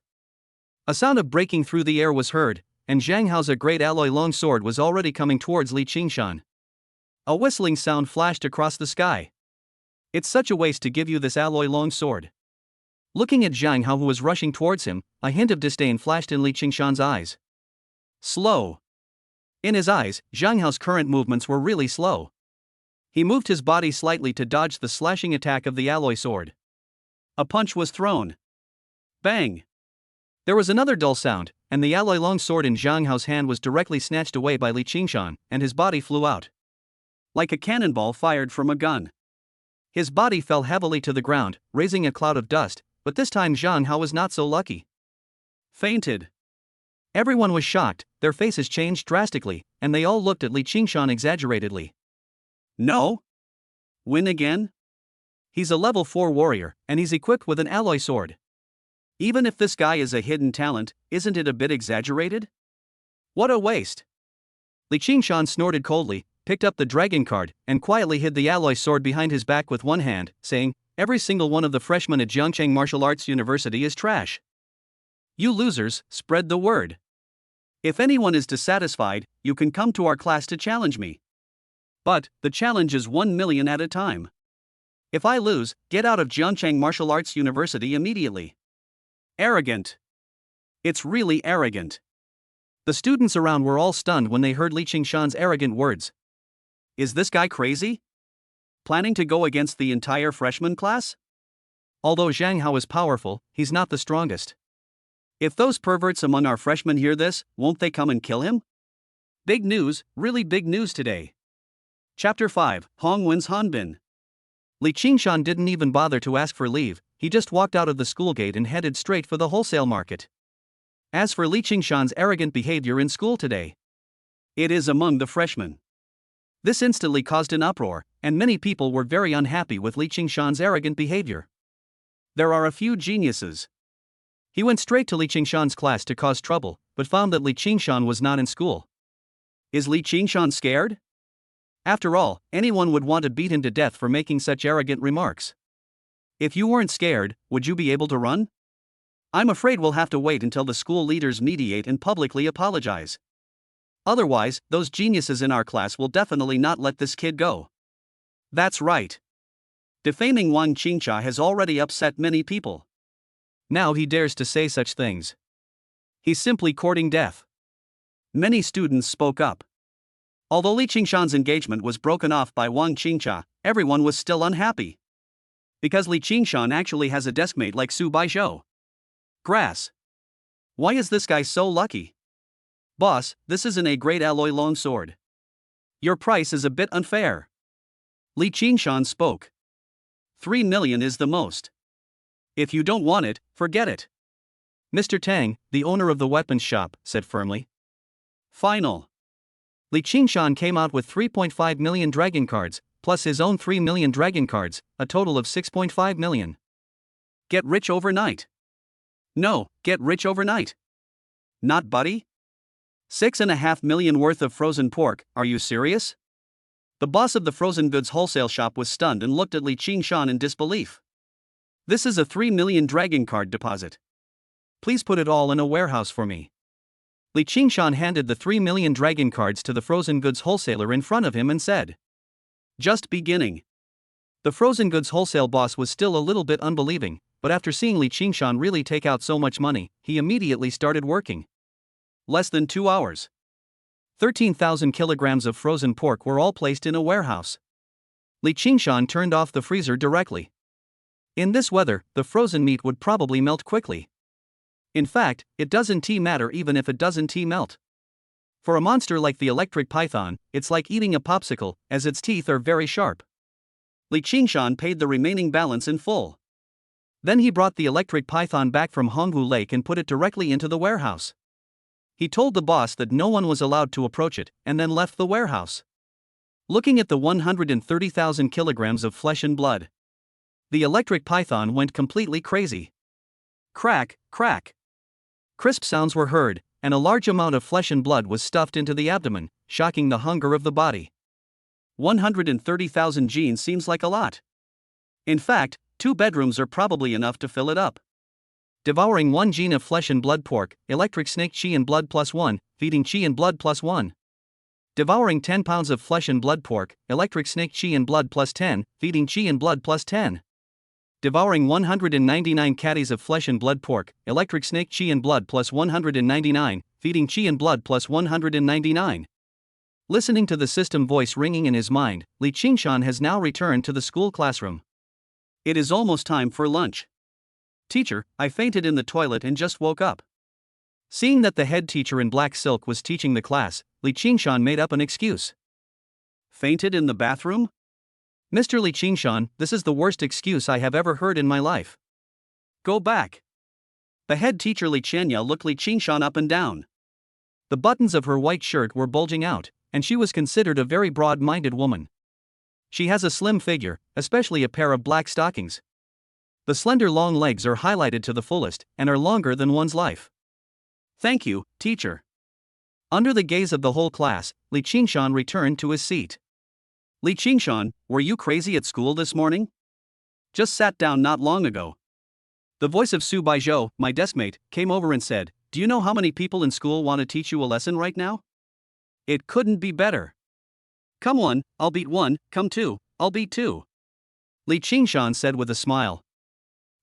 A sound of breaking through the air was heard, and Zhang Hao's great alloy longsword was already coming towards Li Qingshan. A whistling sound flashed across the sky. "It's such a waste to give you this alloy longsword." Looking at Zhang Hao, who was rushing towards him, a hint of disdain flashed in Li Qingshan's eyes. Slow. In his eyes, Zhang Hao's current movements were really slow. He moved his body slightly to dodge the slashing attack of the alloy sword. A punch was thrown. Bang! There was another dull sound, and the alloy longsword in Zhang Hao's hand was directly snatched away by Li Qingshan, and his body flew out. Like a cannonball fired from a gun. His body fell heavily to the ground, raising a cloud of dust, but this time Zhang Hao was not so lucky. Fainted. Everyone was shocked, their faces changed drastically, and they all looked at Li Qingshan exaggeratedly. No? Win again? He's a level 4 warrior, and he's equipped with an alloy sword. Even if this guy is a hidden talent, isn't it a bit exaggerated? What a waste! Li Qingshan snorted coldly, picked up the dragon card, and quietly hid the alloy sword behind his back with one hand, saying, "Every single one of the freshmen at Jiangcheng Martial Arts University is trash. You losers, spread the word. If anyone is dissatisfied, you can come to our class to challenge me. But, the challenge is 1 million at a time. If I lose, get out of Jiangcheng Martial Arts University immediately." Arrogant. It's really arrogant. The students around were all stunned when they heard Li Qingshan's arrogant words. Is this guy crazy? Planning to go against the entire freshman class? Although Zhang Hao is powerful, he's not the strongest. If those perverts among our freshmen hear this, won't they come and kill him? Big news, really big news today. Chapter 5, Hong Wen's Hanbin. Li Qingshan didn't even bother to ask for leave, he just walked out of the school gate and headed straight for the wholesale market. As for Li Qingshan's arrogant behavior in school today, it is among the freshmen. This instantly caused an uproar, and many people were very unhappy with Li Qingshan's arrogant behavior. There are a few geniuses. He went straight to Li Qingshan's class to cause trouble, but found that Li Qingshan was not in school. Is Li Qingshan scared? After all, anyone would want to beat him to death for making such arrogant remarks. If you weren't scared, would you be able to run? I'm afraid we'll have to wait until the school leaders mediate and publicly apologize. Otherwise, those geniuses in our class will definitely not let this kid go. That's right. Defaming Wang Qingcha has already upset many people. Now he dares to say such things. He's simply courting death. Many students spoke up. Although Li Qingshan's engagement was broken off by Wang Qingcha, everyone was still unhappy. Because Li Qingshan actually has a deskmate like Su Baizhou. Grass. Why is this guy so lucky? Boss, this isn't a great alloy longsword. Your price is a bit unfair. Li Qingshan spoke. 3 million is the most. If you don't want it, forget it. Mr. Tang, the owner of the weapons shop, said firmly. Final. Li Qingshan came out with 3.5 million dragon cards, plus his own 3 million dragon cards, a total of 6.5 million. Get rich overnight. No, get rich overnight. Not buddy? 6.5 million worth of frozen pork, are you serious? The boss of the frozen goods wholesale shop was stunned and looked at Li Qingshan in disbelief. This is a 3 million dragon card deposit. Please put it all in a warehouse for me. Li Qingshan handed the 3 million dragon cards to the frozen goods wholesaler in front of him and said, "Just beginning." The frozen goods wholesale boss was still a little bit unbelieving, but after seeing Li Qingshan really take out so much money, he immediately started working. Less than 2 hours. 13,000 kilograms of frozen pork were all placed in a warehouse. Li Qingshan turned off the freezer directly. In this weather, the frozen meat would probably melt quickly. In fact, it doesn't matter even if it doesn't melt. For a monster like the electric python, it's like eating a popsicle, as its teeth are very sharp. Li Qingshan paid the remaining balance in full. Then he brought the electric python back from Hongwu Lake and put it directly into the warehouse. He told the boss that no one was allowed to approach it, and then left the warehouse. Looking at the 130,000 kilograms of flesh and blood, the electric python went completely crazy. Crack, crack. Crisp sounds were heard, and a large amount of flesh and blood was stuffed into the abdomen, shocking the hunger of the body. 130,000 genes seems like a lot. In fact, 2 bedrooms are probably enough to fill it up. Devouring 1 gene of flesh and blood pork, electric snake chi and blood +1, feeding chi and blood +1. Devouring 10 pounds of flesh and blood pork, electric snake chi and blood +10, feeding chi and blood +10. Devouring 199 caddies of flesh and blood pork, electric snake chi and blood +199, feeding chi and blood +199. Listening to the system voice ringing in his mind, Li Qingshan has now returned to the school classroom. It is almost time for lunch. Teacher, I fainted in the toilet and just woke up. Seeing that the head teacher in black silk was teaching the class, Li Qingshan made up an excuse. Fainted in the bathroom? Mr. Li Qingshan, this is the worst excuse I have ever heard in my life. Go back. The head teacher Li Qianya looked Li Qingshan up and down. The buttons of her white shirt were bulging out, and she was considered a very broad-minded woman. She has a slim figure, especially a pair of black stockings. The slender long legs are highlighted to the fullest, and are longer than one's life. Thank you, teacher. Under the gaze of the whole class, Li Qingshan returned to his seat. Li Qingshan, were you crazy at school this morning? Just sat down not long ago. The voice of Su Baizhou, my deskmate, came over and said, "Do you know how many people in school want to teach you a lesson right now? It couldn't be better. Come 1, I'll beat 1, come 2, I'll beat 2. Li Qingshan said with a smile.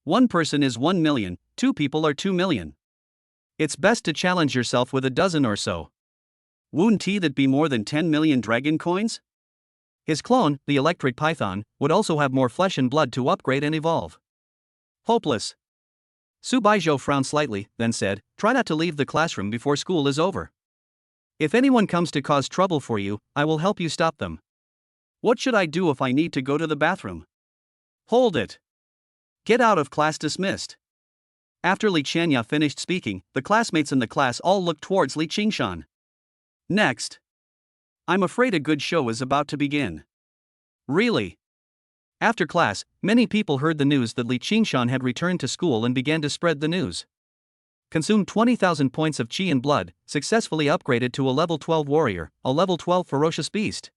1 person is 1 million, 2 people are 2 million. It's best to challenge yourself with a dozen or so. Wouldn't that be more than 10 million dragon coins? His clone, the electric python, would also have more flesh and blood to upgrade and evolve. Hopeless. Su Baizhou frowned slightly, then said, "Try not to leave the classroom before school is over. If anyone comes to cause trouble for you, I will help you stop them. What should I do if I need to go to the bathroom?" Hold it. Get out of class dismissed. After Li Qianya finished speaking, the classmates in the class all looked towards Li Qingshan. Next. I'm afraid a good show is about to begin. Really? After class, many people heard the news that Li Qingshan had returned to school and began to spread the news. Consumed 20,000 points of chi and blood, successfully upgraded to a level 12 warrior, a level 12 ferocious beast.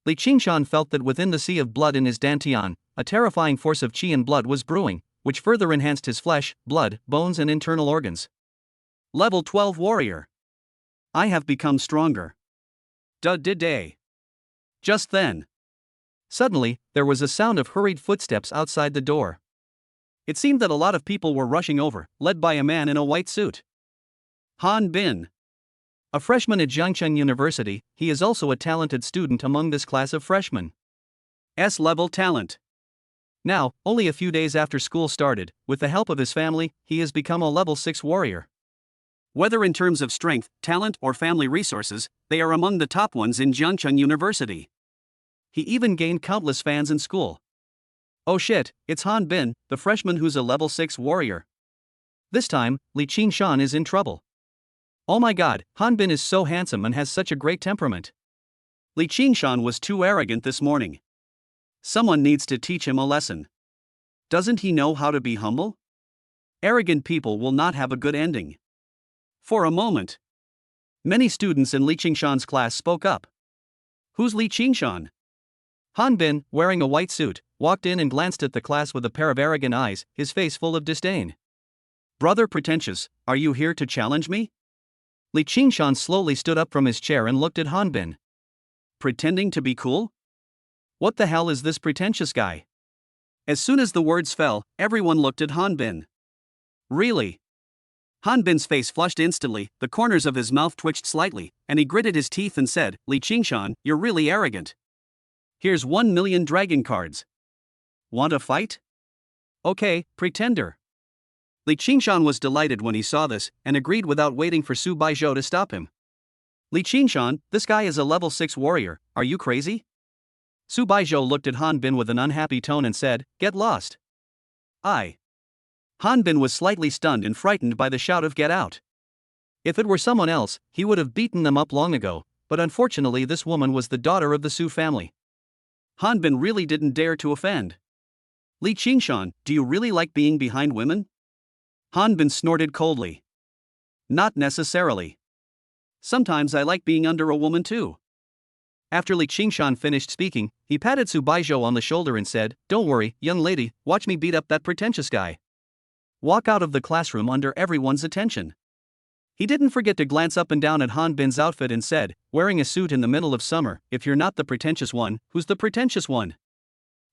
Li Qingshan felt that within the sea of blood in his dantian, a terrifying force of chi and blood was brewing, which further enhanced his flesh, blood, bones and internal organs. Level 12 warrior. I have become stronger. Day. Just then. Suddenly, there was a sound of hurried footsteps outside the door. It seemed that a lot of people were rushing over, led by a man in a white suit. Han Bin. A freshman at Jiangcheng University, he is also a talented student among this class of freshmen. S-level talent. Now, only a few days after school started, with the help of his family, he has become a level 6 warrior. Whether in terms of strength, talent, or family resources, they are among the top ones in Jiangcheng University. He even gained countless fans in school. Oh shit, it's Han Bin, the freshman who's a level 6 warrior. This time, Li Qingshan is in trouble. Oh my god, Han Bin is so handsome and has such a great temperament. Li Qingshan was too arrogant this morning. Someone needs to teach him a lesson. Doesn't he know how to be humble? Arrogant people will not have a good ending. For a moment. Many students in Li Qingshan's class spoke up. Who's Li Qingshan? Han Bin, wearing a white suit, walked in and glanced at the class with a pair of arrogant eyes, his face full of disdain. Brother pretentious, are you here to challenge me? Li Qingshan slowly stood up from his chair and looked at Han Bin. Pretending to be cool? What the hell is this pretentious guy? As soon as the words fell, everyone looked at Han Bin. Really? Han Bin's face flushed instantly, the corners of his mouth twitched slightly, and he gritted his teeth and said, Li Qingshan, you're really arrogant. Here's 1 million dragon cards. Want a fight? Okay, pretender. Li Qingshan was delighted when he saw this, and agreed without waiting for Su Baizhou to stop him. Li Qingshan, this guy is a level 6 warrior, are you crazy? Su Baizhou looked at Han Bin with an unhappy tone and said, Get lost. Han Bin was slightly stunned and frightened by the shout of get out. If it were someone else, he would have beaten them up long ago, but unfortunately this woman was the daughter of the Su family. Han Bin really didn't dare to offend. Li Qingshan, do you really like being behind women? Han Bin snorted coldly. Not necessarily. Sometimes I like being under a woman too. After Li Qingshan finished speaking, he patted Su Baizhou on the shoulder and said, Don't worry, young lady, watch me beat up that pretentious guy. Walk out of the classroom under everyone's attention. He didn't forget to glance up and down at Han Bin's outfit and said, wearing a suit in the middle of summer, if you're not the pretentious one, who's the pretentious one?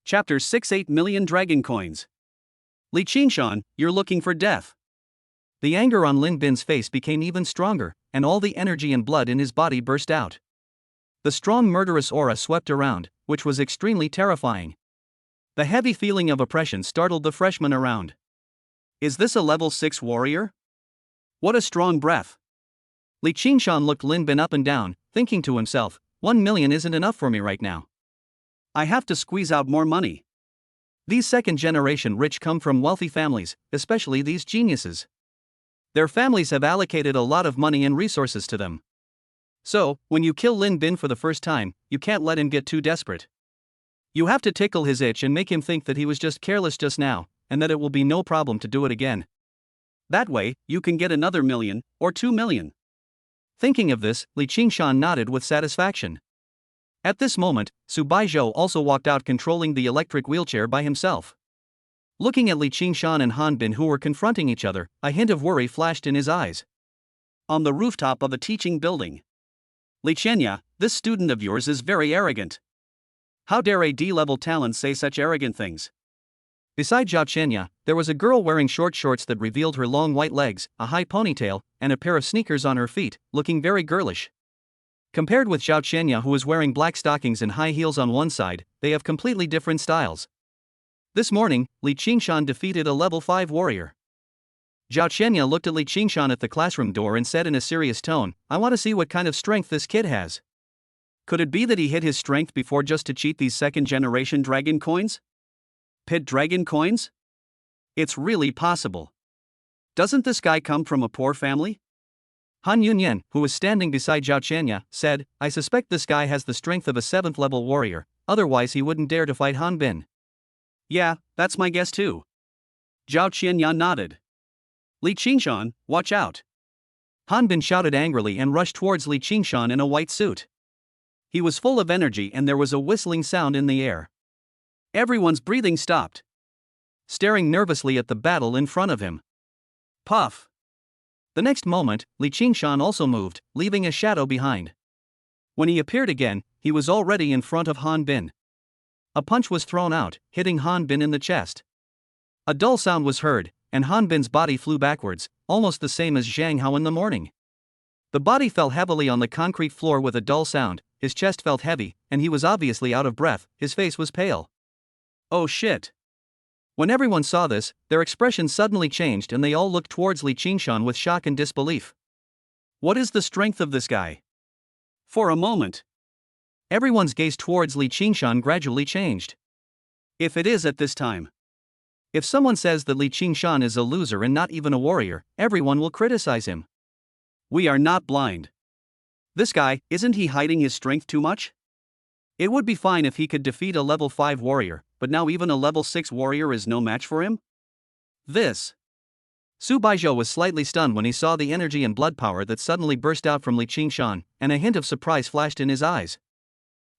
Chapter 6 8 million dragon coins. Li Qingshan, you're looking for death. The anger on Lin Bin's face became even stronger, and all the energy and blood in his body burst out. The strong murderous aura swept around, which was extremely terrifying. The heavy feeling of oppression startled the freshmen around. Is this a level 6 warrior? What a strong breath. Li Qingshan looked Lin Bin up and down, thinking to himself, 1 million isn't enough for me right now. I have to squeeze out more money. These second-generation rich come from wealthy families, especially these geniuses. Their families have allocated a lot of money and resources to them. So, when you kill Lin Bin for the first time, you can't let him get too desperate. You have to tickle his itch and make him think that he was just careless just now, and that it will be no problem to do it again. That way, you can get another million, or 2 million. Thinking of this, Li Qingshan nodded with satisfaction. At this moment, Su Baizhou also walked out controlling the electric wheelchair by himself. Looking at Li Qingshan and Han Bin who were confronting each other, a hint of worry flashed in his eyes. On the rooftop of a teaching building. Li Qianya, this student of yours is very arrogant. How dare a D-level talent say such arrogant things? Beside Zhao Qianya, there was a girl wearing short shorts that revealed her long white legs, a high ponytail, and a pair of sneakers on her feet, looking very girlish. Compared with Zhao Qianya who is wearing black stockings and high heels on one side, they have completely different styles. This morning, Li Qingshan defeated a level 5 warrior. Zhao Qianya looked at Li Qingshan at the classroom door and said in a serious tone, I want to see what kind of strength this kid has. Could it be that he hid his strength before just to cheat these second-generation dragon coins? Pit dragon coins? It's really possible. Doesn't this guy come from a poor family? Han Yunyan, who was standing beside Zhao Qianya, said, I suspect this guy has the strength of a 7th level warrior, otherwise he wouldn't dare to fight Han Bin. Yeah, that's my guess too. Zhao Qianya nodded. Li Qingshan, watch out. Han Bin shouted angrily and rushed towards Li Qingshan in a white suit. He was full of energy and there was a whistling sound in the air. Everyone's breathing stopped. Staring nervously at the battle in front of him. Puff. The next moment, Li Qingshan also moved, leaving a shadow behind. When he appeared again, he was already in front of Han Bin. A punch was thrown out, hitting Han Bin in the chest. A dull sound was heard, and Han Bin's body flew backwards, almost the same as Zhang Hao in the morning. The body fell heavily on the concrete floor with a dull sound, his chest felt heavy, and he was obviously out of breath, his face was pale. Oh shit. When everyone saw this, their expressions suddenly changed and they all looked towards Li Qingshan with shock and disbelief. What is the strength of this guy? For a moment, everyone's gaze towards Li Qingshan gradually changed. If it is at this time. If someone says that Li Qingshan is a loser and not even a warrior, everyone will criticize him. We are not blind. This guy, isn't he hiding his strength too much? It would be fine if he could defeat a level 5 warrior, but now even a level 6 warrior is no match for him? This Su Baizhou was slightly stunned when he saw the energy and blood power that suddenly burst out from Li Qingshan, and a hint of surprise flashed in his eyes.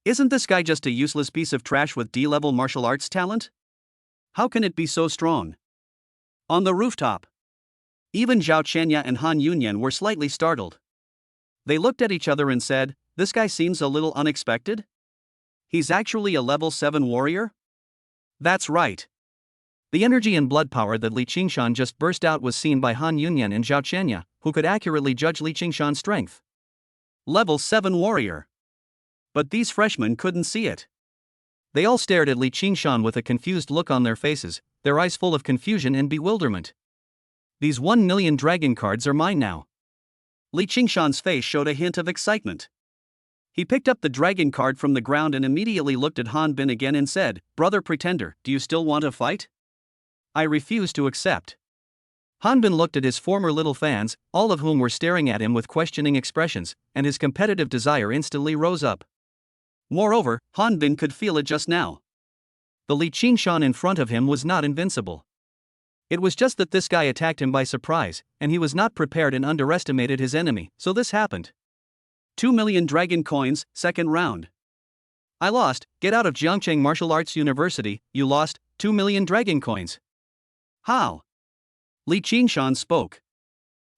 Isn't this guy just a useless piece of trash with D-level martial arts talent? How can it be so strong? On the rooftop, even Zhao Chenya and Han Yunyan were slightly startled. They looked at each other and said, "This guy seems a little unexpected? He's actually a level 7 warrior?" That's right. The energy and blood power that Li Qingshan just burst out was seen by Han Yunyan and Zhao Chenya, who could accurately judge Li Qingshan's strength. Level 7 warrior. But these freshmen couldn't see it. They all stared at Li Qingshan with a confused look on their faces, their eyes full of confusion and bewilderment. These 1 million dragon cards are mine now. Li Qingshan's face showed a hint of excitement. He picked up the dragon card from the ground and immediately looked at Han Bin again and said, "Brother Pretender, do you still want to fight?" "I refuse to accept." Han Bin looked at his former little fans, all of whom were staring at him with questioning expressions, and his competitive desire instantly rose up. Moreover, Han Bin could feel it just now. The Li Qingshan in front of him was not invincible. It was just that this guy attacked him by surprise, and he was not prepared and underestimated his enemy, so this happened. 2 million dragon coins, second round. I lost. Get out of Jiangcheng Martial Arts University, you lost, 2 million dragon coins. How? Li Qingshan spoke.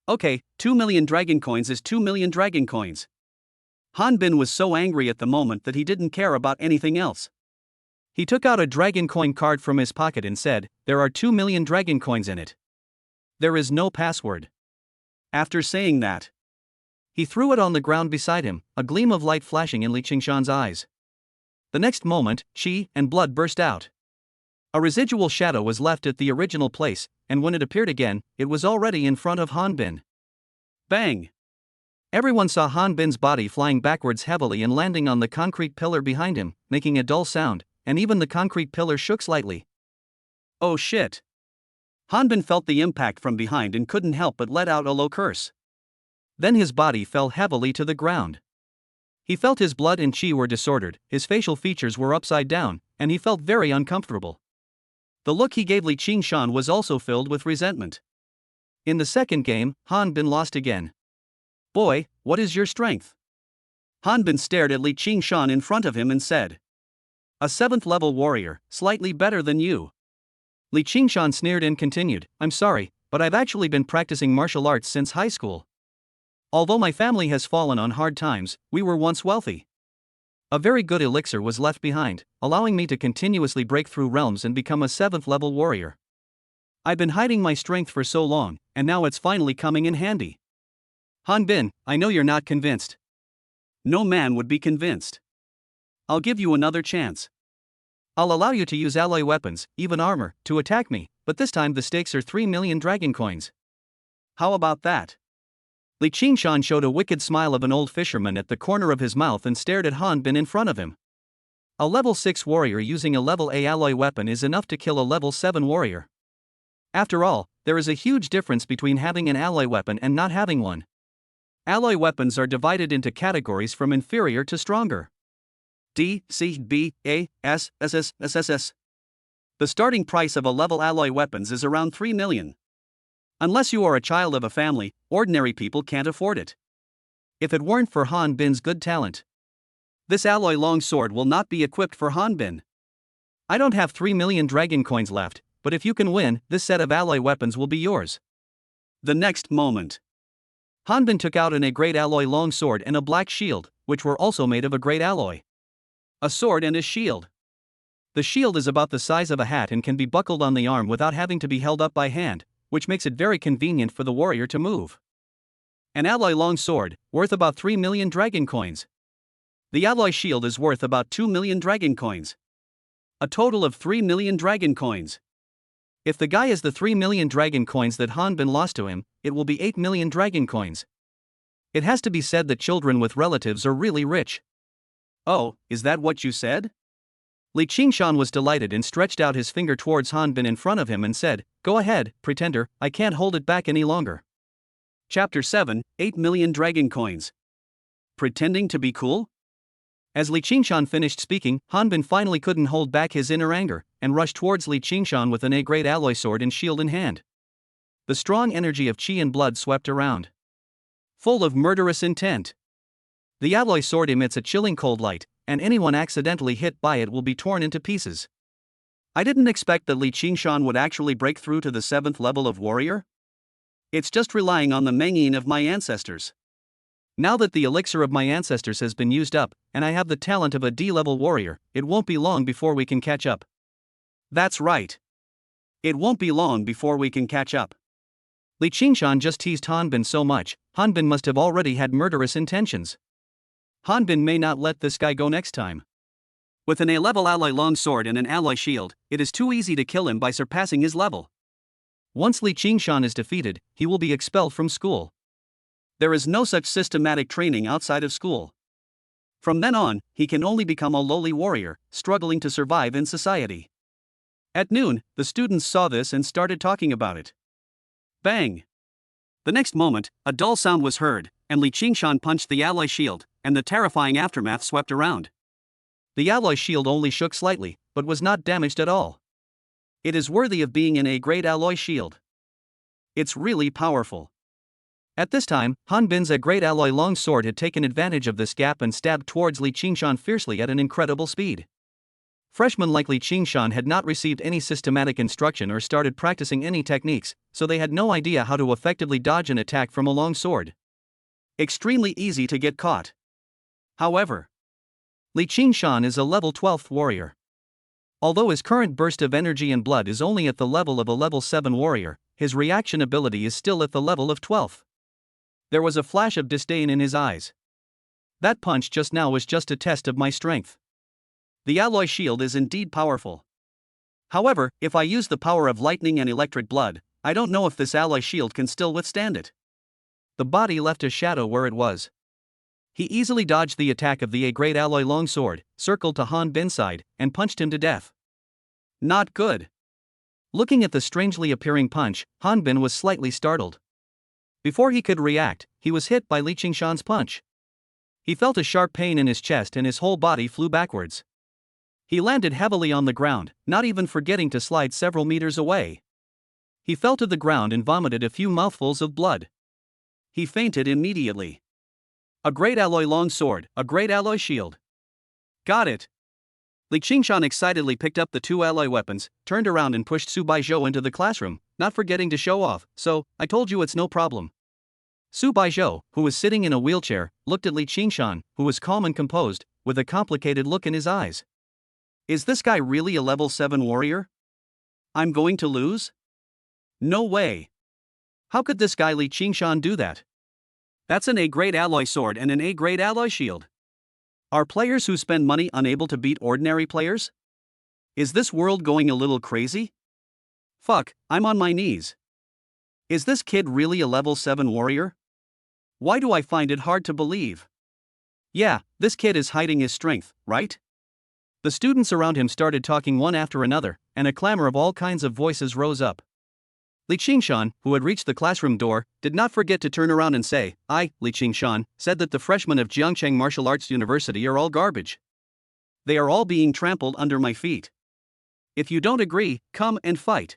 Okay, 2 million dragon coins is 2 million dragon coins. Han Bin was so angry at the moment that he didn't care about anything else. He took out a dragon coin card from his pocket and said, "There are 2 million dragon coins in it. There is no password." After saying that, he threw it on the ground beside him, a gleam of light flashing in Li Qingshan's eyes. The next moment, chi and blood burst out. A residual shadow was left at the original place, and when it appeared again, it was already in front of Han Bin. Bang! Everyone saw Han Bin's body flying backwards heavily and landing on the concrete pillar behind him, making a dull sound, and even the concrete pillar shook slightly. Oh shit! Han Bin felt the impact from behind and couldn't help but let out a low curse. Then his body fell heavily to the ground. He felt his blood and chi were disordered, his facial features were upside down, and he felt very uncomfortable. The look he gave Li Qingshan was also filled with resentment. In the second game, Han Bin lost again. "Boy, what is your strength?" Han Bin stared at Li Qingshan in front of him and said, "A 7th level warrior, slightly better than you." Li Qingshan sneered and continued, "I'm sorry, but I've actually been practicing martial arts since high school. Although my family has fallen on hard times, we were once wealthy. A very good elixir was left behind, allowing me to continuously break through realms and become a 7th level warrior. I've been hiding my strength for so long, and now it's finally coming in handy." Han Bin, I know you're not convinced. No man would be convinced. I'll give you another chance. I'll allow you to use alloy weapons, even armor, to attack me, but this time the stakes are 3 million dragon coins. How about that? Li Qingshan showed a wicked smile of an old fisherman at the corner of his mouth and stared at Han Bin in front of him. A level 6 warrior using a level A alloy weapon is enough to kill a level 7 warrior. After all, there is a huge difference between having an alloy weapon and not having one. Alloy weapons are divided into categories from inferior to stronger. D, C, B, A, S, SS, SSS. The starting price of a level alloy weapons is around 3 million. Unless you are a child of a family, ordinary people can't afford it. If it weren't for Han Bin's good talent, this alloy long sword will not be equipped for Han Bin. I don't have 3 million dragon coins left, but if you can win, this set of alloy weapons will be yours. The next moment, Han Bin took out an A grade alloy long sword and a black shield, which were also made of a grade alloy. A sword and a shield. The shield is about the size of a hat and can be buckled on the arm without having to be held up by hand, which makes it very convenient for the warrior to move. An alloy long sword, worth about 3 million dragon coins. The alloy shield is worth about 2 million dragon coins. A total of 3 million dragon coins. If the guy is the 3 million dragon coins that Han Bin lost to him, it will be 8 million dragon coins. It has to be said that children with relatives are really rich. Oh, is that what you said? Li Qingshan was delighted and stretched out his finger towards Han Bin in front of him and said, "Go ahead, pretender, I can't hold it back any longer." Chapter 7, 8 million dragon coins. Pretending to be cool? As Li Qingshan finished speaking, Han Bin finally couldn't hold back his inner anger, and rushed towards Li Qingshan with an A-grade alloy sword and shield in hand. The strong energy of qi and blood swept around, full of murderous intent. The alloy sword emits a chilling cold light, and anyone accidentally hit by it will be torn into pieces. I didn't expect that Li Qingshan would actually break through to the 7th level of warrior. It's just relying on the Mengyin of my ancestors. Now that the elixir of my ancestors has been used up, and I have the talent of a D-level warrior, it won't be long before we can catch up. That's right. It won't be long before we can catch up. Li Qingshan just teased Hanbin so much, Hanbin must have already had murderous intentions. Hanbin may not let this guy go next time. With an A-level alloy longsword and an alloy shield, it is too easy to kill him by surpassing his level. Once Li Qingshan is defeated, he will be expelled from school. There is no such systematic training outside of school. From then on, he can only become a lowly warrior, struggling to survive in society. At noon, the students saw this and started talking about it. Bang! The next moment, a dull sound was heard, and Li Qingshan punched the alloy shield, and the terrifying aftermath swept around. The alloy shield only shook slightly, but was not damaged at all. It is worthy of being an A-grade alloy shield. It's really powerful. At this time, Hanbin's A-grade alloy longsword had taken advantage of this gap and stabbed towards Li Qingshan fiercely at an incredible speed. Freshmen like Li Qingshan had not received any systematic instruction or started practicing any techniques, so they had no idea how to effectively dodge an attack from a longsword. Extremely easy to get caught. However, Li Qingshan is a level 12th warrior. Although his current burst of energy and blood is only at the level of a level 7 warrior, his reaction ability is still at the level of 12th. There was a flash of disdain in his eyes. That punch just now was just a test of my strength. The alloy shield is indeed powerful. However, if I use the power of lightning and electric blood, I don't know if this alloy shield can still withstand it. The body left a shadow where it was. He easily dodged the attack of the A-grade alloy longsword, circled to Hanbin's side, and punched him to death. Not good. Looking at the strangely appearing punch, Hanbin was slightly startled. Before he could react, he was hit by Li Qingshan's punch. He felt a sharp pain in his chest and his whole body flew backwards. He landed heavily on the ground, not even forgetting to slide several meters away. He fell to the ground and vomited a few mouthfuls of blood. He fainted immediately. A great alloy longsword, a great alloy shield. Got it. Li Qingshan excitedly picked up the two alloy weapons, turned around and pushed Su Baizhou into the classroom, not forgetting to show off, "So, I told you it's no problem." Su Baizhou, who was sitting in a wheelchair, looked at Li Qingshan, who was calm and composed, with a complicated look in his eyes. Is this guy really a level 7 warrior? I'm going to lose? No way. How could this guy Li Qingshan do that? That's an A-grade alloy sword and an A-grade alloy shield. Are players who spend money unable to beat ordinary players? Is this world going a little crazy? Fuck, I'm on my knees. Is this kid really a level 7 warrior? Why do I find it hard to believe? Yeah, this kid is hiding his strength, right? The students around him started talking one after another, and a clamor of all kinds of voices rose up. Li Qingshan, who had reached the classroom door, did not forget to turn around and say, Li Qingshan, said that the freshmen of Jiangcheng Martial Arts University are all garbage. They are all being trampled under my feet. If you don't agree, come and fight.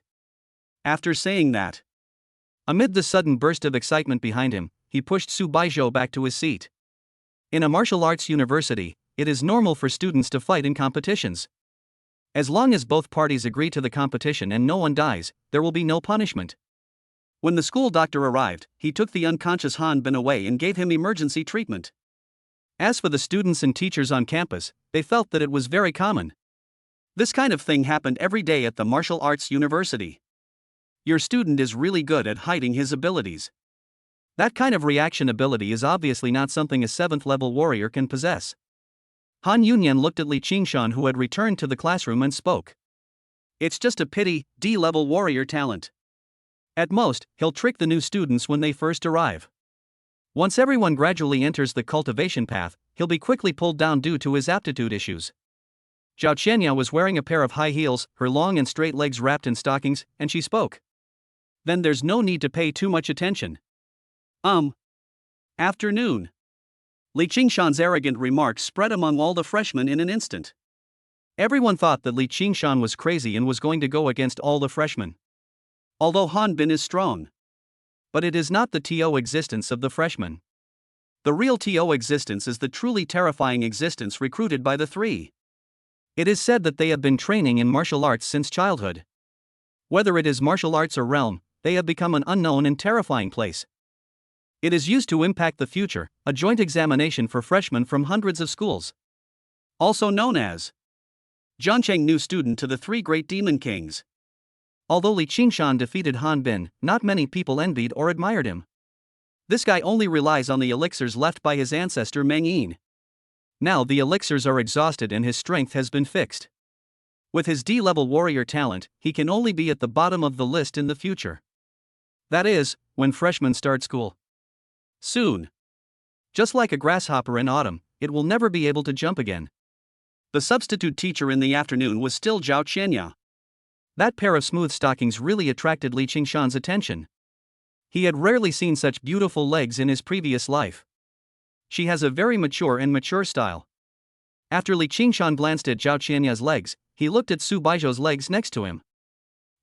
After saying that, amid the sudden burst of excitement behind him, he pushed Su Baizhou back to his seat. In a martial arts university, it is normal for students to fight in competitions. As long as both parties agree to the competition and no one dies, there will be no punishment. When the school doctor arrived, he took the unconscious Hanbin away and gave him emergency treatment. As for the students and teachers on campus, they felt that it was very common. This kind of thing happened every day at the martial arts university. Your student is really good at hiding his abilities. That kind of reaction ability is obviously not something a 7th level warrior can possess. Han Yunyan looked at Li Qingshan, who had returned to the classroom, and spoke. It's just a pity, D-level warrior talent. At most, he'll trick the new students when they first arrive. Once everyone gradually enters the cultivation path, he'll be quickly pulled down due to his aptitude issues. Zhao Qianya was wearing a pair of high heels, her long and straight legs wrapped in stockings, and she spoke. Then there's no need to pay too much attention. Afternoon. Li Qingshan's arrogant remarks spread among all the freshmen in an instant. Everyone thought that Li Qingshan was crazy and was going to go against all the freshmen. Although Hanbin is strong, But it is not the TO existence of the freshman. The real TO existence is the truly terrifying existence recruited by the three. It is said that they have been training in martial arts since childhood. Whether it is martial arts or realm, they have become an unknown and terrifying place. It is used to impact the future, a joint examination for freshmen from hundreds of schools. Also known as Zhangcheng, new student to the three great demon kings. Although Li Qingshan defeated Han Bin, not many people envied or admired him. This guy only relies on the elixirs left by his ancestor Meng Yin. Now the elixirs are exhausted and his strength has been fixed. With his D-level warrior talent, he can only be at the bottom of the list in the future. That is, when freshmen start school. Soon. Just like a grasshopper in autumn, it will never be able to jump again. The substitute teacher in the afternoon was still Zhao Qianya. That pair of smooth stockings really attracted Li Qingshan's attention. He had rarely seen such beautiful legs in his previous life. She has a very mature style. After Li Qingshan glanced at Zhao Qianya's legs, he looked at Su Baizhou's legs next to him.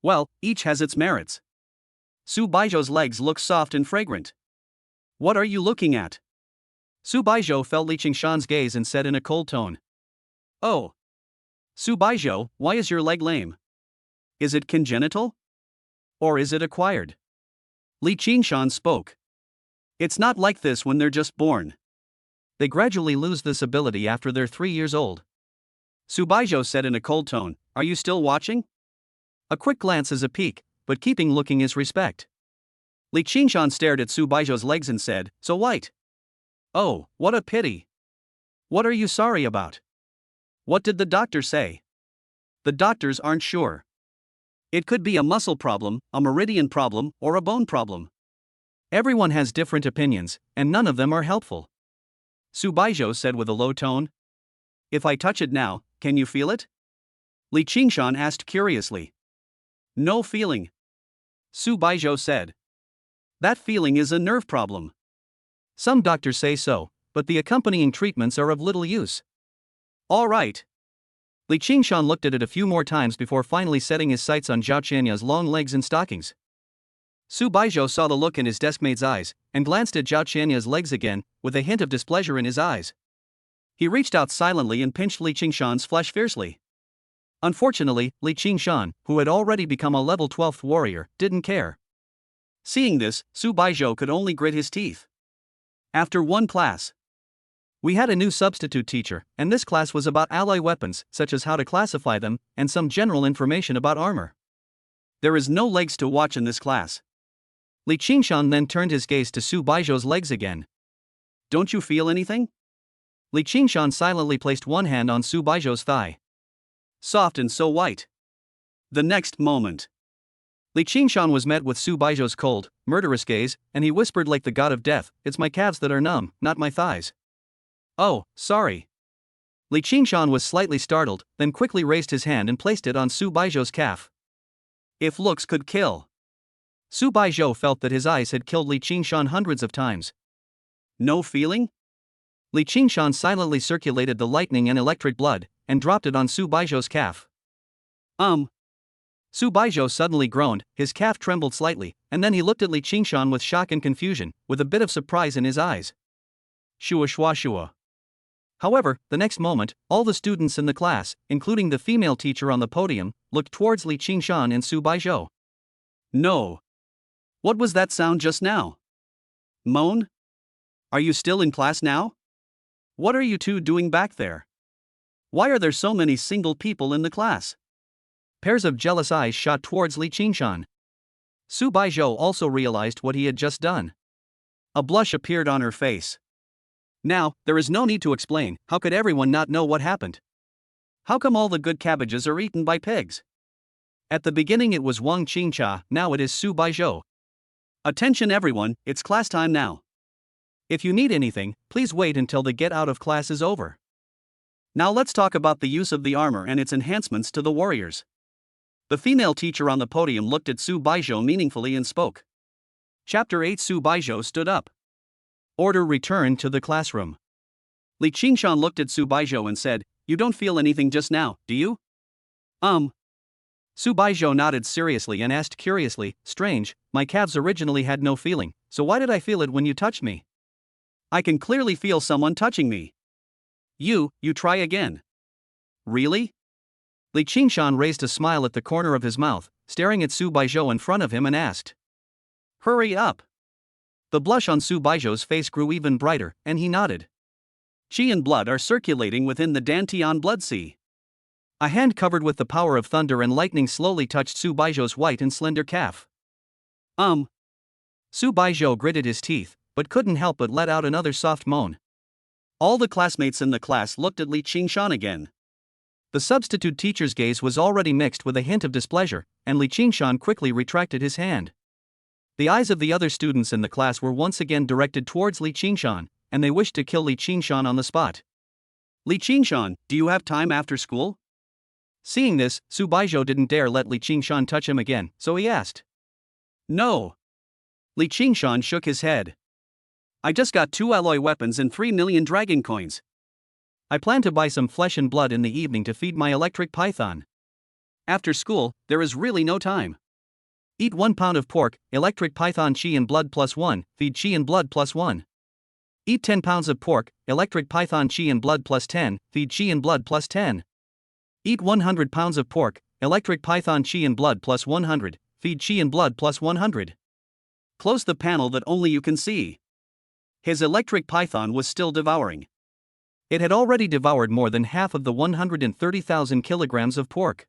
Well, each has its merits. Su Baizhou's legs look soft and fragrant. What are you looking at? Su Baizhou felt Li Qingshan's gaze and said in a cold tone. Oh. Su Baizhou, why is your leg lame? Is it congenital? Or is it acquired? Li Qingshan spoke. It's not like this when they're just born. They gradually lose this ability after they're 3 years old. Su Baizhou said in a cold tone, are you still watching? A quick glance is a peek, but keeping looking is respect. Li Qingshan stared at Su Baizhou's legs and said, so white. Oh, what a pity. What are you sorry about? What did the doctor say? The doctors aren't sure. It could be a muscle problem, a meridian problem, or a bone problem. Everyone has different opinions, and none of them are helpful. Su Baizhou said with a low tone. If I touch it now, can you feel it? Li Qingshan asked curiously. No feeling. Su Baizhou said. That feeling is a nerve problem. Some doctors say so, but the accompanying treatments are of little use. All right. Li Qingshan looked at it a few more times before finally setting his sights on Zhao Qianya's long legs and stockings. Su Baizhou saw the look in his deskmate's eyes, and glanced at Zhao Qianya's legs again, with a hint of displeasure in his eyes. He reached out silently and pinched Li Qingshan's flesh fiercely. Unfortunately, Li Qingshan, who had already become a level 12th warrior, didn't care. Seeing this, Su Baizhou could only grit his teeth. After one class, we had a new substitute teacher, and this class was about alloy weapons, such as how to classify them, and some general information about armor. There is no legs to watch in this class. Li Qingshan then turned his gaze to Su Baizhou's legs again. Don't you feel anything? Li Qingshan silently placed one hand on Su Baizhou's thigh. Soft and so white. The next moment, Li Qingshan was met with Su Baizhou's cold, murderous gaze, and he whispered like the god of death, it's my calves that are numb, not my thighs. Oh, sorry. Li Qingshan was slightly startled, then quickly raised his hand and placed it on Su Baizhou's calf. If looks could kill. Su Baizhou felt that his eyes had killed Li Qingshan hundreds of times. No feeling? Li Qingshan silently circulated the lightning and electric blood, and dropped it on Su Baizhou's calf. Su Baizhou suddenly groaned, his calf trembled slightly, and then he looked at Li Qingshan with shock and confusion, with a bit of surprise in his eyes. Shua shua shua. However, the next moment, all the students in the class, including the female teacher on the podium, looked towards Li Qingshan and Su Baizhou. No. What was that sound just now? Moan? Are you still in class now? What are you two doing back there? Why are there so many single people in the class? Pairs of jealous eyes shot towards Li Qingshan. Su Baizhou also realized what he had just done. A blush appeared on her face. Now, there is no need to explain, how could everyone not know what happened? How come all the good cabbages are eaten by pigs? At the beginning it was Wang Qingcha, now it is Su Baizhou. Attention everyone, it's class time now. If you need anything, please wait until the get out of class is over. Now let's talk about the use of the armor and its enhancements to the warriors. The female teacher on the podium looked at Su Baizhou meaningfully and spoke. Chapter 8. Su Baizhou stood up. Order returned to the classroom. Li Qingshan looked at Su Baizhou and said, you don't feel anything just now, do you? Su Baizhou nodded seriously and asked curiously, strange, my calves originally had no feeling, so why did I feel it when you touched me? I can clearly feel someone touching me. You try again. Really? Li Qingshan raised a smile at the corner of his mouth, staring at Su Baizhou in front of him and asked. Hurry up. The blush on Su Baizhou's face grew even brighter, and he nodded. Qi and blood are circulating within the Dantian blood sea. A hand covered with the power of thunder and lightning slowly touched Su Baizhou's white and slender calf. Su Baizhou gritted his teeth, but couldn't help but let out another soft moan. All the classmates in the class looked at Li Qingshan again. The substitute teacher's gaze was already mixed with a hint of displeasure, and Li Qingshan quickly retracted his hand. The eyes of the other students in the class were once again directed towards Li Qingshan, and they wished to kill Li Qingshan on the spot. Li Qingshan, do you have time after school? Seeing this, Su Baizhou didn't dare let Li Qingshan touch him again, so he asked. No. Li Qingshan shook his head. I just got 2 alloy weapons and 3 million dragon coins. I plan to buy some flesh and blood in the evening to feed my electric python. After school, there is really no time. Eat 1 pound of pork, electric python chi and blood +1, feed chi and blood +1. Eat 10 pounds of pork, electric python chi and blood +10, feed chi and blood +10. Eat 100 pounds of pork, electric python chi and blood +100, feed chi and blood +100. Close the panel that only you can see. His electric python was still devouring. It had already devoured more than half of the 130,000 kilograms of pork.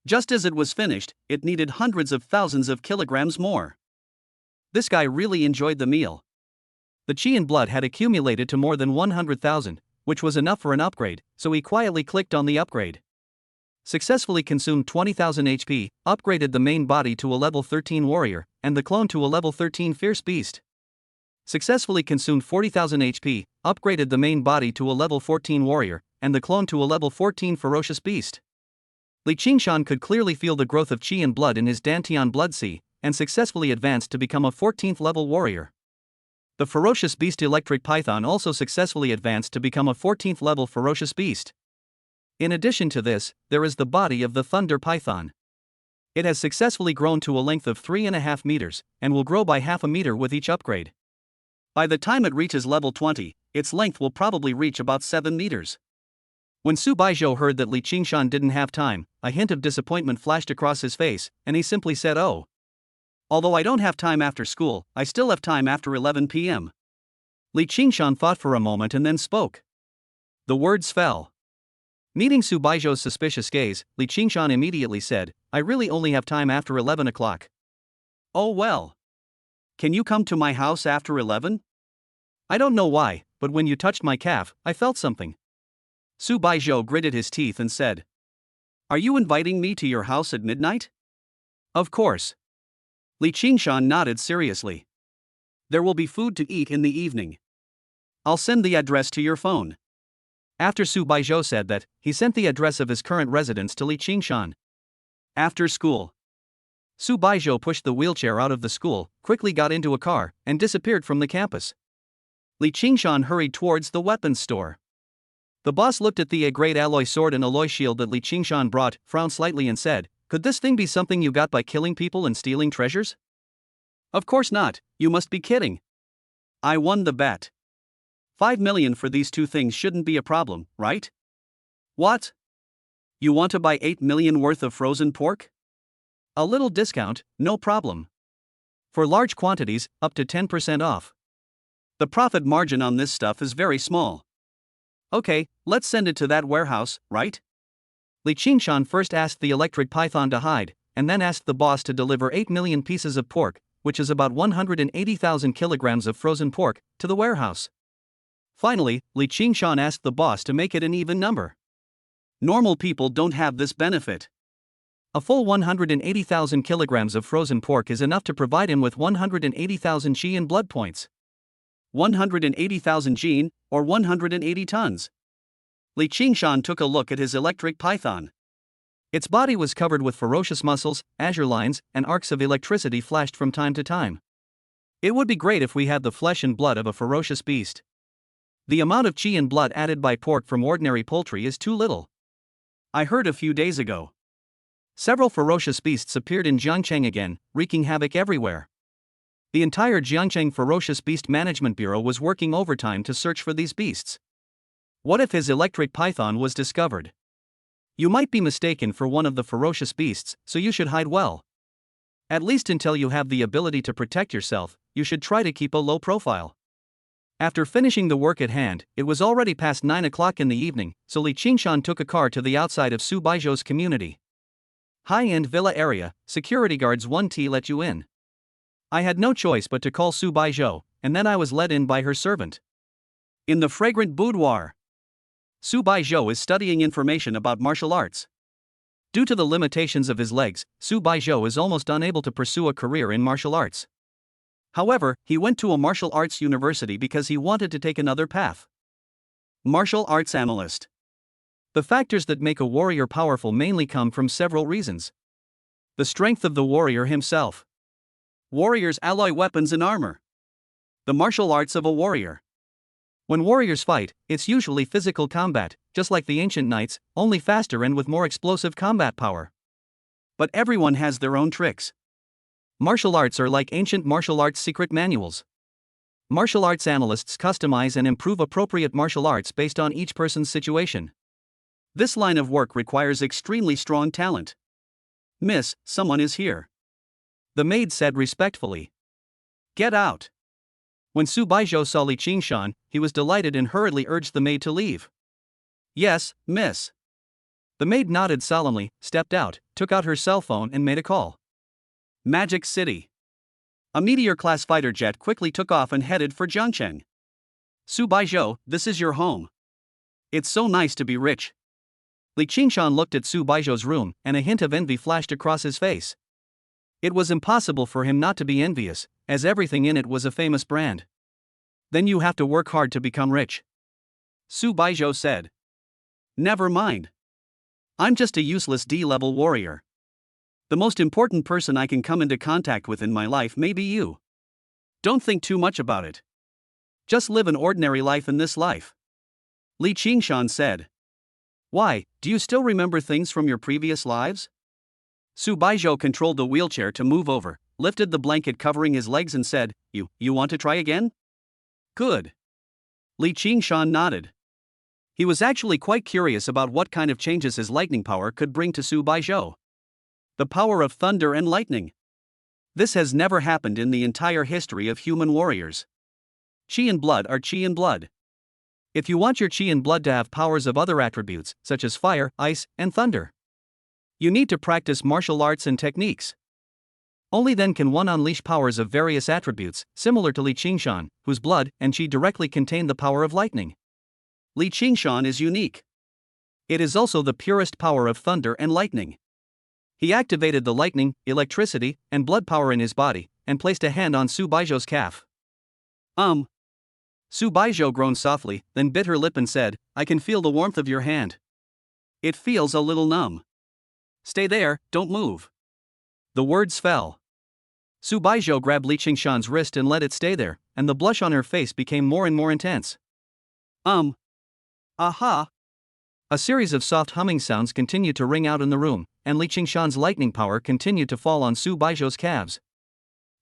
Just as it was finished, it needed hundreds of thousands of kilograms more. This guy really enjoyed the meal. The chi and blood had accumulated to more than 100,000, which was enough for an upgrade, so he quietly clicked on the upgrade. Successfully consumed 20,000 HP, upgraded the main body to a level 13 warrior, and the clone to a level 13 fierce beast. Successfully consumed 40,000 HP, upgraded the main body to a level 14 warrior, and the clone to a level 14 ferocious beast. Li Qingshan could clearly feel the growth of chi and blood in his Dantian blood sea, and successfully advanced to become a 14th level warrior. The ferocious beast electric python also successfully advanced to become a 14th level ferocious beast. In addition to this, there is the body of the thunder python. It has successfully grown to a length of 3.5 meters, and will grow by half a meter with each upgrade. By the time it reaches level 20, its length will probably reach about 7 meters. When Su Baizhou heard that Li Qingshan didn't have time, a hint of disappointment flashed across his face, and he simply said, oh. Although I don't have time after school, I still have time after 11 p.m. Li Qingshan thought for a moment and then spoke. The words fell. Meeting Su Baizhou's suspicious gaze, Li Qingshan immediately said, I really only have time after 11 o'clock. Oh well. Can you come to my house after 11? I don't know why, but when you touched my calf, I felt something. Su Baizhou gritted his teeth and said. Are you inviting me to your house at midnight? Of course. Li Qingshan nodded seriously. There will be food to eat in the evening. I'll send the address to your phone. After Su Baizhou said that, he sent the address of his current residence to Li Qingshan. After school. Su Baizhou pushed the wheelchair out of the school, quickly got into a car, and disappeared from the campus. Li Qingshan hurried towards the weapons store. The boss looked at the A-grade alloy sword and alloy shield that Li Qingshan brought, frowned slightly and said, could this thing be something you got by killing people and stealing treasures? Of course not, you must be kidding. I won the bet. 5 million for these 2 things shouldn't be a problem, right? What? You want to buy 8 million worth of frozen pork? A little discount, no problem. For large quantities, up to 10% off. The profit margin on this stuff is very small. Okay, let's send it to that warehouse, right? Li Qingshan first asked the electric python to hide, and then asked the boss to deliver 8 million pieces of pork, which is about 180,000 kilograms of frozen pork, to the warehouse. Finally, Li Qingshan asked the boss to make it an even number. Normal people don't have this benefit. A full 180,000 kilograms of frozen pork is enough to provide him with 180,000 chi and blood points. 180,000 jin, or 180 tons. Li Qingshan took a look at his electric python. Its body was covered with ferocious muscles, azure lines, and arcs of electricity flashed from time to time. It would be great if we had the flesh and blood of a ferocious beast. The amount of chi and blood added by pork from ordinary poultry is too little. I heard a few days ago. Several ferocious beasts appeared in Jiangcheng again, wreaking havoc everywhere. The entire Jiangcheng Ferocious Beast Management Bureau was working overtime to search for these beasts. What if his electric python was discovered? You might be mistaken for one of the ferocious beasts, so you should hide well. At least until you have the ability to protect yourself, you should try to keep a low profile. After finishing the work at hand, it was already past 9 o'clock in the evening, so Li Qingshan took a car to the outside of Su Baizhou's community. High-end villa area, security guards 1T let you in. I had no choice but to call Su Baizhou, and then I was let in by her servant. In the fragrant boudoir, Su Baizhou is studying information about martial arts. Due to the limitations of his legs, Su Baizhou is almost unable to pursue a career in martial arts. However, he went to a martial arts university because he wanted to take another path. Martial arts analyst. The factors that make a warrior powerful mainly come from several reasons. The strength of the warrior himself. Warriors alloy weapons and armor. The martial arts of a warrior. When warriors fight, it's usually physical combat, just like the ancient knights, only faster and with more explosive combat power. But everyone has their own tricks. Martial arts are like ancient martial arts secret manuals. Martial arts analysts customize and improve appropriate martial arts based on each person's situation. This line of work requires extremely strong talent. Miss, someone is here. The maid said respectfully. Get out. When Su Baizhou saw Li Qingshan, he was delighted and hurriedly urged the maid to leave. Yes, miss. The maid nodded solemnly, stepped out, took out her cell phone and made a call. Magic City. A Meteor-class fighter jet quickly took off and headed for Jiangcheng. Su Baizhou, this is your home. It's so nice to be rich. Li Qingshan looked at Su Baizhou's room, and a hint of envy flashed across his face. It was impossible for him not to be envious, as everything in it was a famous brand. Then you have to work hard to become rich. Su Baizhou said. Never mind. I'm just a useless D-level warrior. The most important person I can come into contact with in my life may be you. Don't think too much about it. Just live an ordinary life in this life. Li Qingshan said. Why, do you still remember things from your previous lives? Su Baizhou controlled the wheelchair to move over, lifted the blanket covering his legs and said, You want to try again? Good. Li Qingshan nodded. He was actually quite curious about what kind of changes his lightning power could bring to Su Baizhou. The power of thunder and lightning. This has never happened in the entire history of human warriors. Qi and blood are qi and blood. If you want your qi and blood to have powers of other attributes, such as fire, ice, and thunder, you need to practice martial arts and techniques. Only then can one unleash powers of various attributes, similar to Li Qingshan, whose blood and qi directly contain the power of lightning. Li Qingshan is unique. It is also the purest power of thunder and lightning. He activated the lightning, electricity, and blood power in his body, and placed a hand on Su Baizhou's calf. Su Baizhou groaned softly, then bit her lip and said, I can feel the warmth of your hand. It feels a little numb. Stay there, don't move. The words fell. Su Baizhou grabbed Li Qingshan's wrist and let it stay there, and the blush on her face became more and more intense. Aha! A series of soft humming sounds continued to ring out in the room, and Li Qingshan's lightning power continued to fall on Su Baizhou's calves.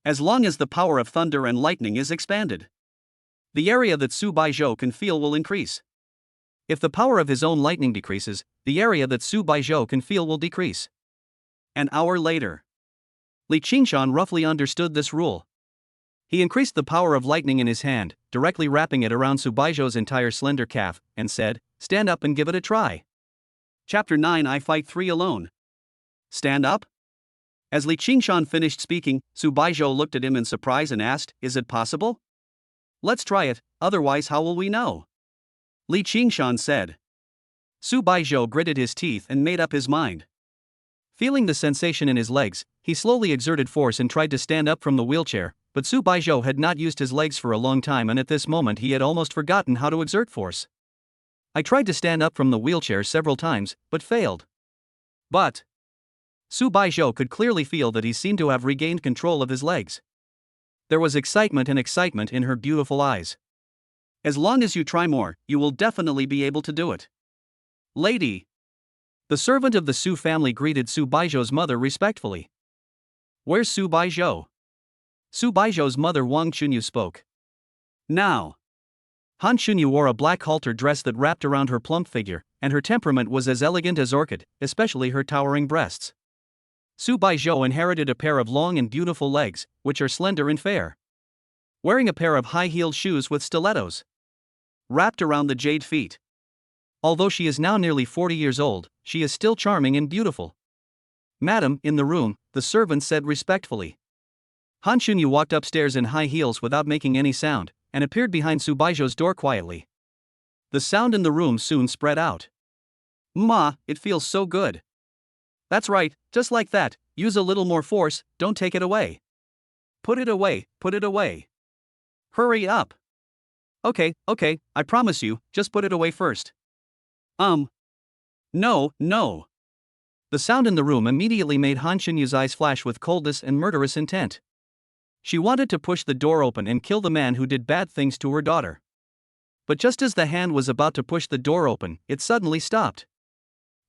As long as the power of thunder and lightning is expanded, the area that Su Baizhou can feel will increase. If the power of his own lightning decreases, the area that Su Baizhou can feel will decrease. An hour later, Li Qingshan roughly understood this rule. He increased the power of lightning in his hand, directly wrapping it around Su Baizhou's entire slender calf, and said, Stand up and give it a try. Chapter 9 I Fight 3 Alone. Stand up? As Li Qingshan finished speaking, Su Baizhou looked at him in surprise and asked, Is it possible? Let's try it, otherwise how will we know? Li Qingshan said. Su Baizhou gritted his teeth and made up his mind. Feeling the sensation in his legs, he slowly exerted force and tried to stand up from the wheelchair, but Su Baizhou had not used his legs for a long time and at this moment he had almost forgotten how to exert force. I tried to stand up from the wheelchair several times, but failed. But Su Baizhou could clearly feel that he seemed to have regained control of his legs. There was excitement in her beautiful eyes. As long as you try more, you will definitely be able to do it. Lady. The servant of the Su family greeted Su Baizhou's mother respectfully. "Where's Su Baizhou?" Su Baizhou's mother Wang Chunyu spoke. "Now." Han Chunyu wore a black halter dress that wrapped around her plump figure, and her temperament was as elegant as orchid, especially her towering breasts. Su Baizhou inherited a pair of long and beautiful legs, which are slender and fair. Wearing a pair of high-heeled shoes with stilettos wrapped around the jade feet. Although she is now nearly 40 years old, she is still charming and beautiful. "Madam, in the room," the servant said respectfully. Han Chunyu walked upstairs in high heels without making any sound, and appeared behind Su Baizhou's door quietly. The sound in the room soon spread out. "Ma, it feels so good." "That's right, just like that, use a little more force, don't take it away." Put it away, put it away." "Hurry up." Okay, I promise you, just put it away first." No, no." The sound in the room immediately made Han Chunyu's eyes flash with coldness and murderous intent. She wanted to push the door open and kill the man who did bad things to her daughter. But just as the hand was about to push the door open, it suddenly stopped.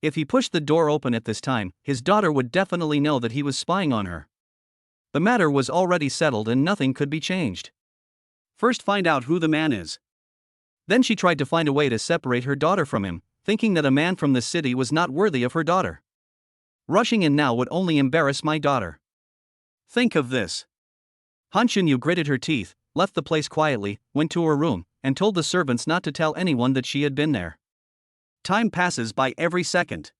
If he pushed the door open at this time, his daughter would definitely know that he was spying on her. The matter was already settled and nothing could be changed. First find out who the man is. Then she tried to find a way to separate her daughter from him, thinking that a man from the city was not worthy of her daughter. Rushing in now would only embarrass my daughter. Think of this. Han Chunyu gritted her teeth, left the place quietly, went to her room, and told the servants not to tell anyone that she had been there. Time passes by every second.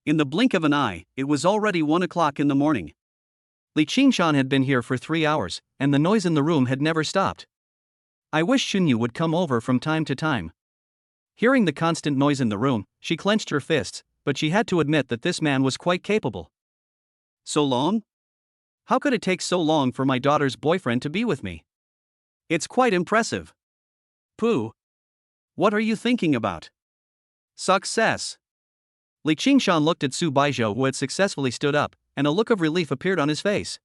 In the blink of an eye, it was already 1 o'clock in the morning. Li Qingshan had been here for 3 hours, and the noise in the room had never stopped. I wish Chunyu would come over from time to time. Hearing the constant noise in the room, she clenched her fists, but she had to admit that this man was quite capable. So long? How could it take so long for my daughter's boyfriend to be with me? It's quite impressive. Pooh. What are you thinking about? Success. Li Qingshan looked at Su Baizhou, who had successfully stood up, and a look of relief appeared on his face.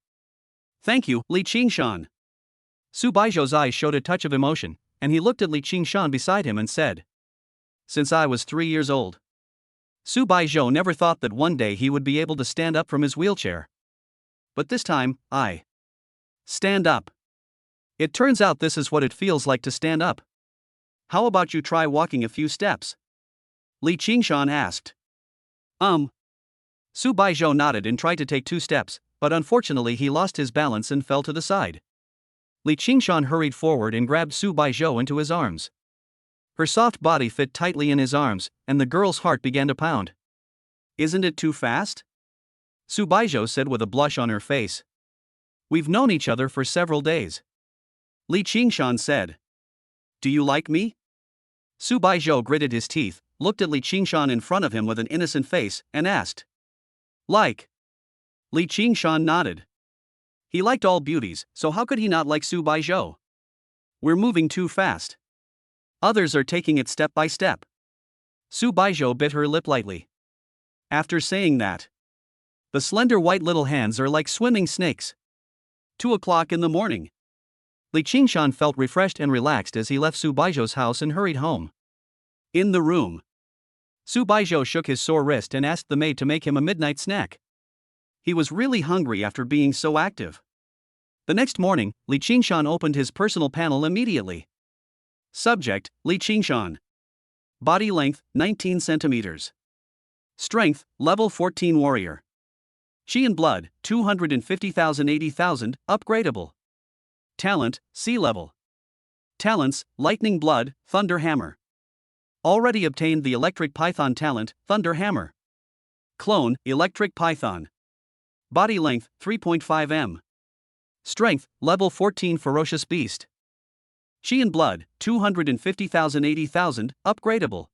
Thank you, Li Qingshan. Su Baizhou's eyes showed a touch of emotion, and he looked at Li Qingshan beside him and said, "Since I was 3 years old." Su Baizhou never thought that one day he would be able to stand up from his wheelchair. But this time, I stand up. It turns out this is what it feels like to stand up. How about you try walking a few steps? Li Qingshan asked. Su Baizhou nodded and tried to take 2 steps, but unfortunately he lost his balance and fell to the side. Li Qingshan hurried forward and grabbed Su Baizhou into his arms. Her soft body fit tightly in his arms, and the girl's heart began to pound. Isn't it too fast? Su Baizhou said with a blush on her face. We've known each other for several days. Li Qingshan said. Do you like me? Su Baizhou gritted his teeth, looked at Li Qingshan in front of him with an innocent face, and asked. Like? Li Qingshan nodded. He liked all beauties, so how could he not like Su Baizhou? We're moving too fast. Others are taking it step by step. Su Baizhou bit her lip lightly. After saying that, the slender white little hands are like swimming snakes. 2 o'clock in the morning. Li Qingshan felt refreshed and relaxed as he left Su Baizhou's house and hurried home. In the room, Su Baizhou shook his sore wrist and asked the maid to make him a midnight snack. He was really hungry after being so active. The next morning, Li Qingshan opened his personal panel immediately. Subject, Li Qingshan. Body length, 19 centimeters. Strength, level 14 warrior. Chi and blood, 250,000 80,000, upgradable. Talent, sea level. Talents, lightning blood, thunder hammer. Already obtained the electric python talent, thunder hammer. Clone, electric python. Body length, 3.5 m. Strength, level 14 ferocious beast. Chi and blood, 250,000 80,000, upgradable.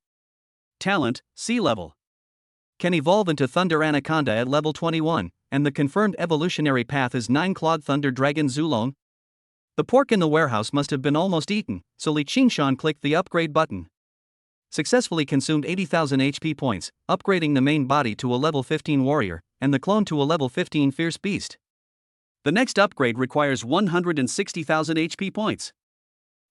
Talent, sea level. Can evolve into Thunder Anaconda at level 21, and the confirmed evolutionary path is 9-clawed Thunder Dragon Zulong. The pork in the warehouse must have been almost eaten, so Li Qingshan clicked the upgrade button. Successfully consumed 80,000 HP points, upgrading the main body to a level 15 warrior, and the clone to a level 15 fierce beast. The next upgrade requires 160,000 HP points.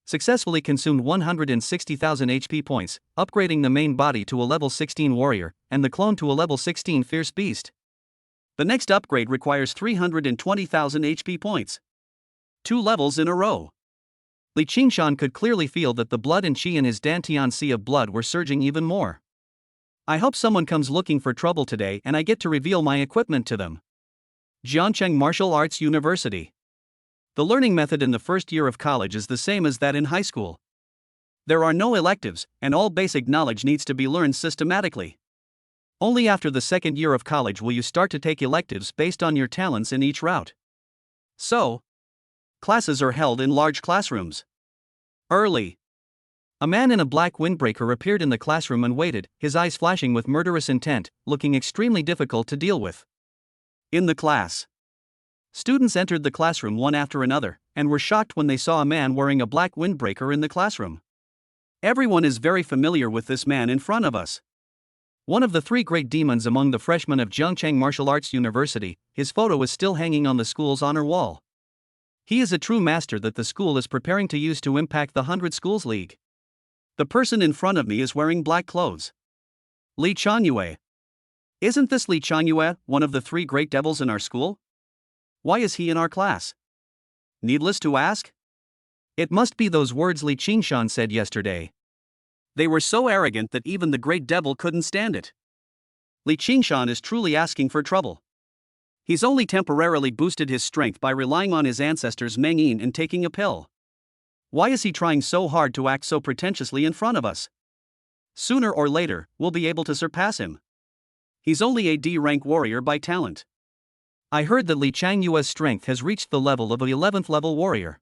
Successfully consumed 160,000 HP points, upgrading the main body to a level 16 warrior, and the clone to a level 16 fierce beast. The next upgrade requires 320,000 HP points. 2 levels in a row. Li Qingshan could clearly feel that the blood and qi in his Dantian sea of blood were surging even more. I hope someone comes looking for trouble today and I get to reveal my equipment to them. Jiangcheng Martial Arts University. The learning method in the first year of college is the same as that in high school. There are no electives, and all basic knowledge needs to be learned systematically. Only after the second year of college will you start to take electives based on your talents in each route. So, classes are held in large classrooms. Early. A man in a black windbreaker appeared in the classroom and waited, his eyes flashing with murderous intent, looking extremely difficult to deal with. In the class. Students entered the classroom one after another, and were shocked when they saw a man wearing a black windbreaker in the classroom. Everyone is very familiar with this man in front of us. One of the 3 great demons among the freshmen of Jiangcheng Martial Arts University, his photo is still hanging on the school's honor wall. He is a true master that the school is preparing to use to impact the 100 Schools League. The person in front of me is wearing black clothes. Li Changyue. Isn't this Li Changyue, one of the 3 great devils in our school? Why is he in our class? Needless to ask? It must be those words Li Qingshan said yesterday. They were so arrogant that even the great devil couldn't stand it. Li Qingshan is truly asking for trouble. He's only temporarily boosted his strength by relying on his ancestors Meng Yin and taking a pill. Why is he trying so hard to act so pretentiously in front of us? Sooner or later, we'll be able to surpass him. He's only a D-rank warrior by talent. I heard that Li Changyue's strength has reached the level of an 11th level warrior.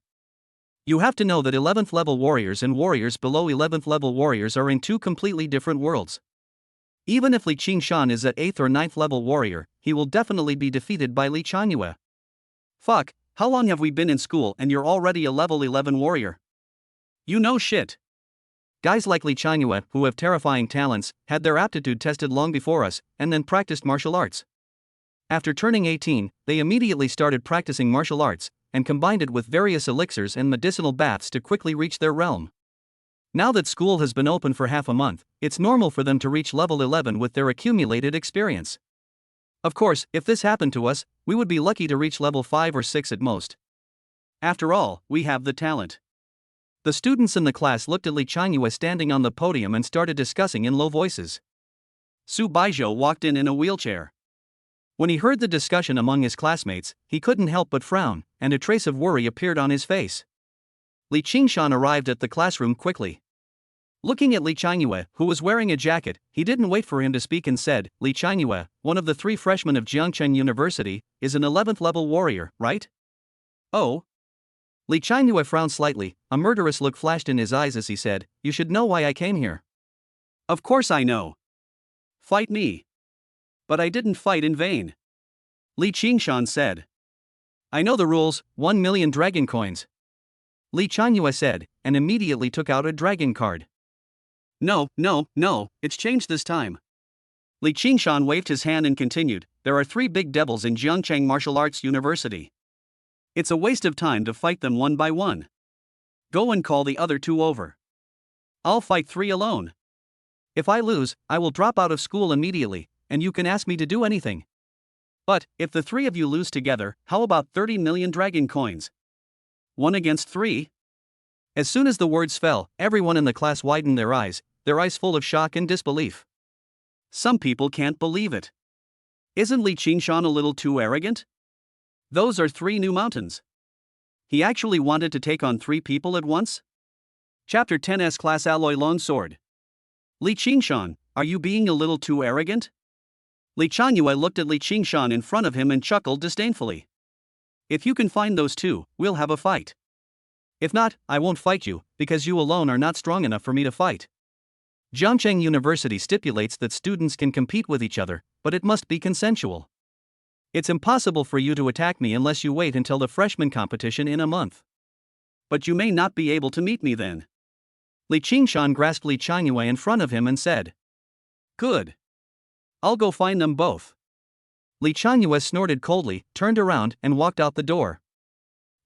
You have to know that 11th level warriors and warriors below 11th level warriors are in 2 completely different worlds. Even if Li Qingshan is at 8th or 9th level warrior, he will definitely be defeated by Li Changyue. Fuck, how long have we been in school and you're already a level 11 warrior? You know shit. Guys like Li Changyue, who have terrifying talents, had their aptitude tested long before us, and then practiced martial arts. After turning 18, they immediately started practicing martial arts, and combined it with various elixirs and medicinal baths to quickly reach their realm. Now that school has been open for half a month, it's normal for them to reach level 11 with their accumulated experience. Of course, if this happened to us, we would be lucky to reach level 5 or 6 at most. After all, we have the talent. The students in the class looked at Li Changyue standing on the podium and started discussing in low voices. Su Baizhou walked in a wheelchair. When he heard the discussion among his classmates, he couldn't help but frown, and a trace of worry appeared on his face. Li Qingshan arrived at the classroom quickly. Looking at Li Changyue, who was wearing a jacket, he didn't wait for him to speak and said, Li Changyue, one of the 3 freshmen of Jiangcheng University, is an 11th level warrior, right? Oh? Li Changyue frowned slightly, a murderous look flashed in his eyes as he said, You should know why I came here. Of course I know. Fight me. But I didn't fight in vain. Li Qingshan said. I know the rules, 1 million dragon coins. Li Changyue said, and immediately took out a dragon card. No, it's changed this time. Li Qingshan waved his hand and continued, There are 3 big devils in Jiangcheng Martial Arts University. It's a waste of time to fight them one by one. Go and call the other 2 over. I'll fight 3 alone. If I lose, I will drop out of school immediately, and you can ask me to do anything. But, if the 3 of you lose together, how about 30 million dragon coins? 1 against 3? As soon as the words fell, everyone in the class widened their eyes full of shock and disbelief. Some people can't believe it. Isn't Li Qingshan a little too arrogant? Those are 3 new mountains. He actually wanted to take on 3 people at once? Chapter 10 S-Class Alloy Lone Sword. Li Qingshan, are you being a little too arrogant? Li Changyue looked at Li Qingshan in front of him and chuckled disdainfully. If you can find those 2, we'll have a fight. If not, I won't fight you, because you alone are not strong enough for me to fight. Jiangcheng University stipulates that students can compete with each other, but it must be consensual. It's impossible for you to attack me unless you wait until the freshman competition in a month. But you may not be able to meet me then. Li Qingshan grasped Li Changyue in front of him and said. Good. I'll go find them both. Li Changyue snorted coldly, turned around, and walked out the door.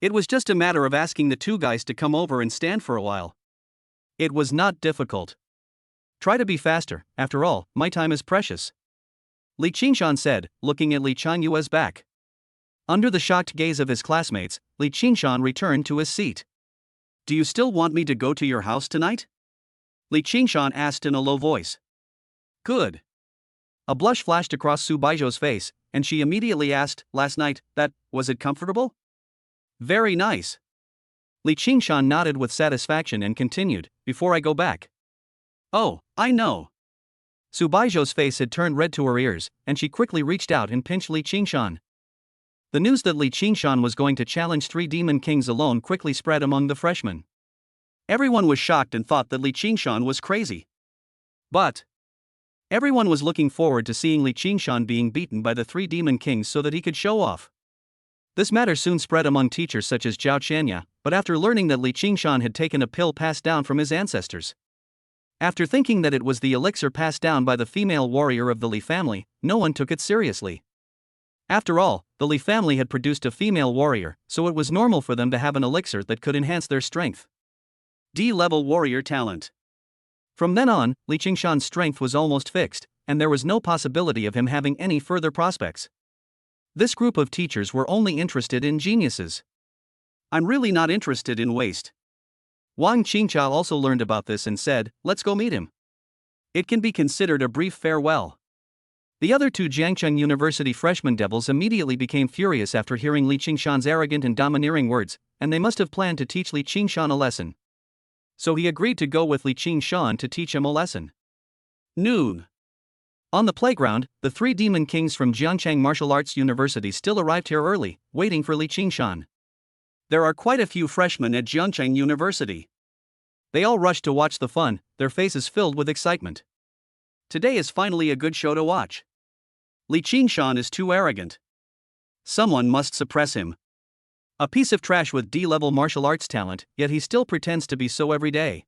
It was just a matter of asking the two guys to come over and stand for a while. It was not difficult. Try to be faster, after all, my time is precious. Li Qingshan said, looking at Li Changyue's back. Under the shocked gaze of his classmates, Li Qingshan returned to his seat. Do you still want me to go to your house tonight? Li Qingshan asked in a low voice. Good. A blush flashed across Su Baizhou's face, and she immediately asked, last night, was it comfortable? Very nice. Li Qingshan nodded with satisfaction and continued, before I go back. Oh, I know. Su Baizhou's face had turned red to her ears, and she quickly reached out and pinched Li Qingshan. The news that Li Qingshan was going to challenge 3 demon kings alone quickly spread among the freshmen. Everyone was shocked and thought that Li Qingshan was crazy. But everyone was looking forward to seeing Li Qingshan being beaten by the 3 demon kings so that he could show off. This matter soon spread among teachers such as Zhao Qianya, but after learning that Li Qingshan had taken a pill passed down from his ancestors. After thinking that it was the elixir passed down by the female warrior of the Li family, no one took it seriously. After all, the Li family had produced a female warrior, so it was normal for them to have an elixir that could enhance their strength. D-level warrior talent. From then on, Li Qingshan's strength was almost fixed, and there was no possibility of him having any further prospects. This group of teachers were only interested in geniuses. I'm really not interested in waste. Wang Qingqiao also learned about this and said, let's go meet him. It can be considered a brief farewell. The other 2 Jiangcheng University freshman devils immediately became furious after hearing Li Qingshan's arrogant and domineering words, and they must have planned to teach Li Qingshan a lesson. So he agreed to go with Li Qingshan to teach him a lesson. Noon. On the playground, the 3 demon kings from Jiangcheng Martial Arts University still arrived here early, waiting for Li Qingshan. There are quite a few freshmen at Jiangcheng University. They all rushed to watch the fun, their faces filled with excitement. Today is finally a good show to watch. Li Qingshan is too arrogant. Someone must suppress him. A piece of trash with D-level martial arts talent, yet he still pretends to be so every day.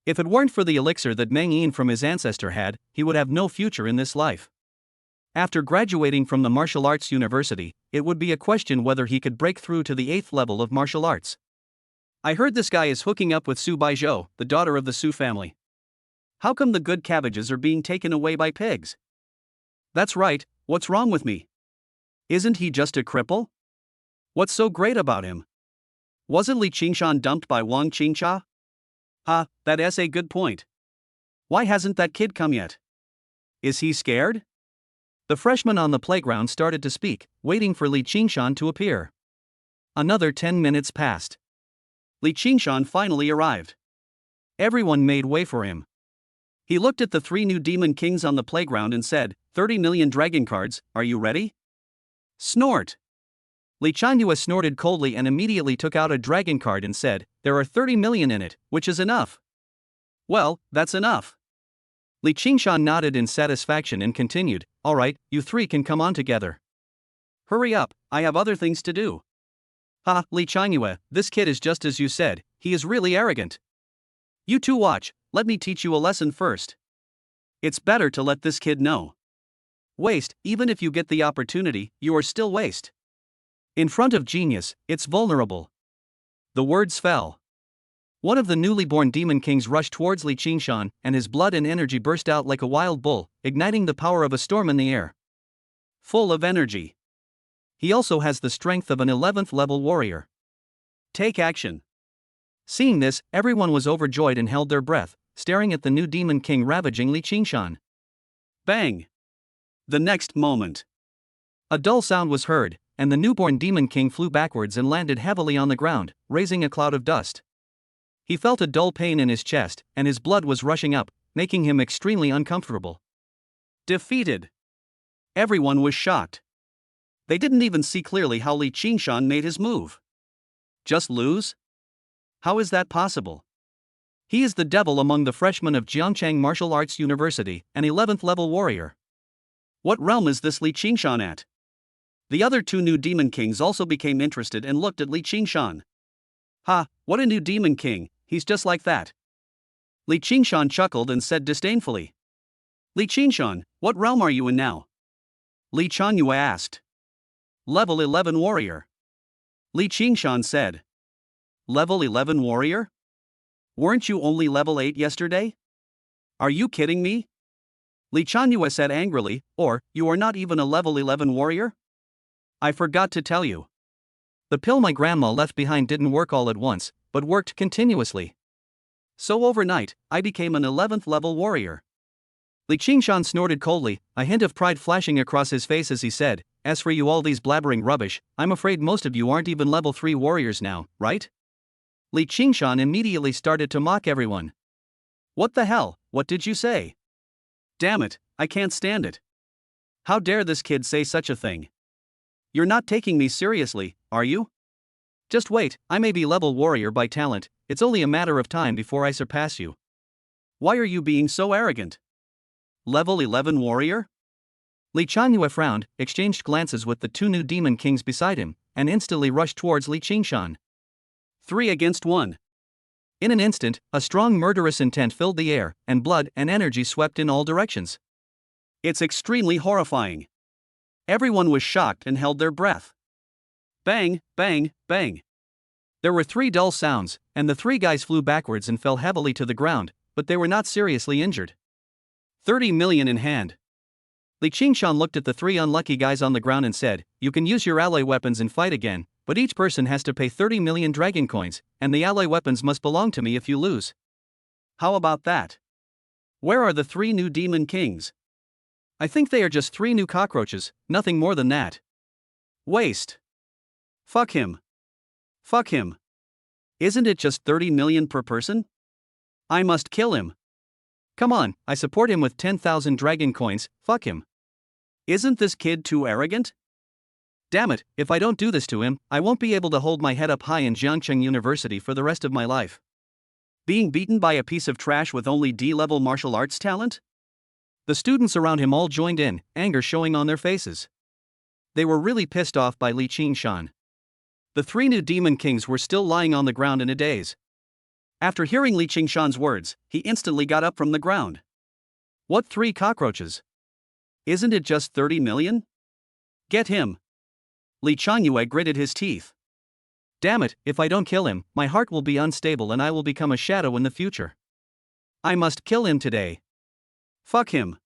If it weren't for the elixir that Meng Yin from his ancestor had, he would have no future in this life. After graduating from the martial arts university, it would be a question whether he could break through to the 8th level of martial arts. I heard this guy is hooking up with Su Baizhou, the daughter of the Su family. How come the good cabbages are being taken away by pigs? That's right, what's wrong with me? Isn't he just a cripple? What's so great about him? Wasn't Li Qingshan dumped by Wang Qingqiao? That's a good point. Why hasn't that kid come yet? Is he scared? The freshmen on the playground started to speak, waiting for Li Qingshan to appear. Another 10 minutes passed. Li Qingshan finally arrived. Everyone made way for him. He looked at the 3 new demon kings on the playground and said, 30 million dragon cards, are you ready? Snort! Li Changyue snorted coldly and immediately took out a dragon card and said, there are 30 million in it, which is enough. Well, that's enough. Li Qingshan nodded in satisfaction and continued, alright, you 3 can come on together. Hurry up, I have other things to do. Li Changyue, this kid is just as you said, he is really arrogant. You 2 watch, let me teach you a lesson first. It's better to let this kid know. Waste, even if you get the opportunity, you are still waste. In front of genius, it's vulnerable. The words fell. One of the newly born demon kings rushed towards Li Qingshan, and his blood and energy burst out like a wild bull, igniting the power of a storm in the air. Full of energy. He also has the strength of an 11th level warrior. Take action. Seeing this, everyone was overjoyed and held their breath, staring at the new demon king ravaging Li Qingshan. Bang! The next moment, a dull sound was heard, and the newborn demon king flew backwards and landed heavily on the ground, raising a cloud of dust. He felt a dull pain in his chest, and his blood was rushing up, making him extremely uncomfortable. Defeated. Everyone was shocked. They didn't even see clearly how Li Qingshan made his move. Just lose? How is that possible? He is the devil among the freshmen of Jiangcheng Martial Arts University, an 11th level warrior. What realm is this Li Qingshan at? The other 2 new demon kings also became interested and looked at Li Qingshan. What a new demon king, he's just like that. Li Qingshan chuckled and said disdainfully. Li Qingshan, what realm are you in now? Li Changyue asked. Level 11 warrior. Li Qingshan said. Level 11 warrior? Weren't you only level 8 yesterday? Are you kidding me? Li Changyue said angrily, or, you are not even a level 11 warrior? I forgot to tell you. The pill my grandma left behind didn't work all at once, but worked continuously. So overnight, I became an 11th level warrior. Li Qingshan snorted coldly, a hint of pride flashing across his face as he said, as for you all these blabbering rubbish, I'm afraid most of you aren't even level 3 warriors now, right? Li Qingshan immediately started to mock everyone. What the hell, what did you say? Damn it, I can't stand it. How dare this kid say such a thing? You're not taking me seriously, are you? Just wait, I may be level warrior by talent, it's only a matter of time before I surpass you. Why are you being so arrogant? Level 11 warrior? Li Changyue frowned, exchanged glances with the two new demon kings beside him, and instantly rushed towards Li Qingshan. 3 against 1. In an instant, a strong murderous intent filled the air, and blood and energy swept in all directions. It's extremely horrifying. Everyone was shocked and held their breath. Bang, bang, bang. There were 3 dull sounds, and the 3 guys flew backwards and fell heavily to the ground, but they were not seriously injured. 30 million in hand. Li Qingshan looked at the 3 unlucky guys on the ground and said, you can use your alloy weapons and fight again, but each person has to pay 30 million dragon coins, and the alloy weapons must belong to me if you lose. How about that? Where are the 3 new demon kings? I think they are just 3 new cockroaches, nothing more than that. Waste. Fuck him. Fuck him. Isn't it just 30 million per person? I must kill him. Come on, I support him with 10,000 dragon coins, fuck him. Isn't this kid too arrogant? Damn it, if I don't do this to him, I won't be able to hold my head up high in Jiangcheng University for the rest of my life. Being beaten by a piece of trash with only D-level martial arts talent? The students around him all joined in, anger showing on their faces. They were really pissed off by Li Qingshan. The 3 new demon kings were still lying on the ground in a daze. After hearing Li Qingshan's words, he instantly got up from the ground. What 3 cockroaches? Isn't it just 30 million? Get him. Li Changyue gritted his teeth. Damn it, if I don't kill him, my heart will be unstable and I will become a shadow in the future. I must kill him today. Fuck him.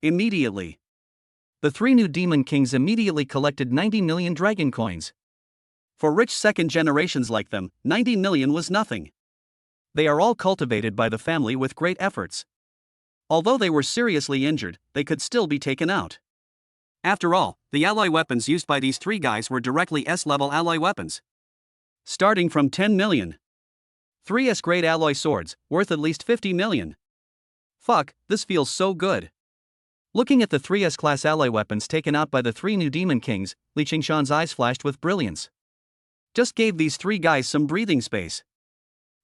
Immediately. The 3 new demon kings immediately collected 90 million dragon coins. For rich second generations like them, 90 million was nothing. They are all cultivated by the family with great efforts. Although they were seriously injured, they could still be taken out. After all, the alloy weapons used by these 3 guys were directly S-level alloy weapons. Starting from 10 million. 3 S-grade alloy swords, worth at least 50 million. Fuck, this feels so good. Looking at the 3 S-class alloy weapons taken out by the 3 new demon kings, Li Qingshan's eyes flashed with brilliance. Just gave these 3 guys some breathing space.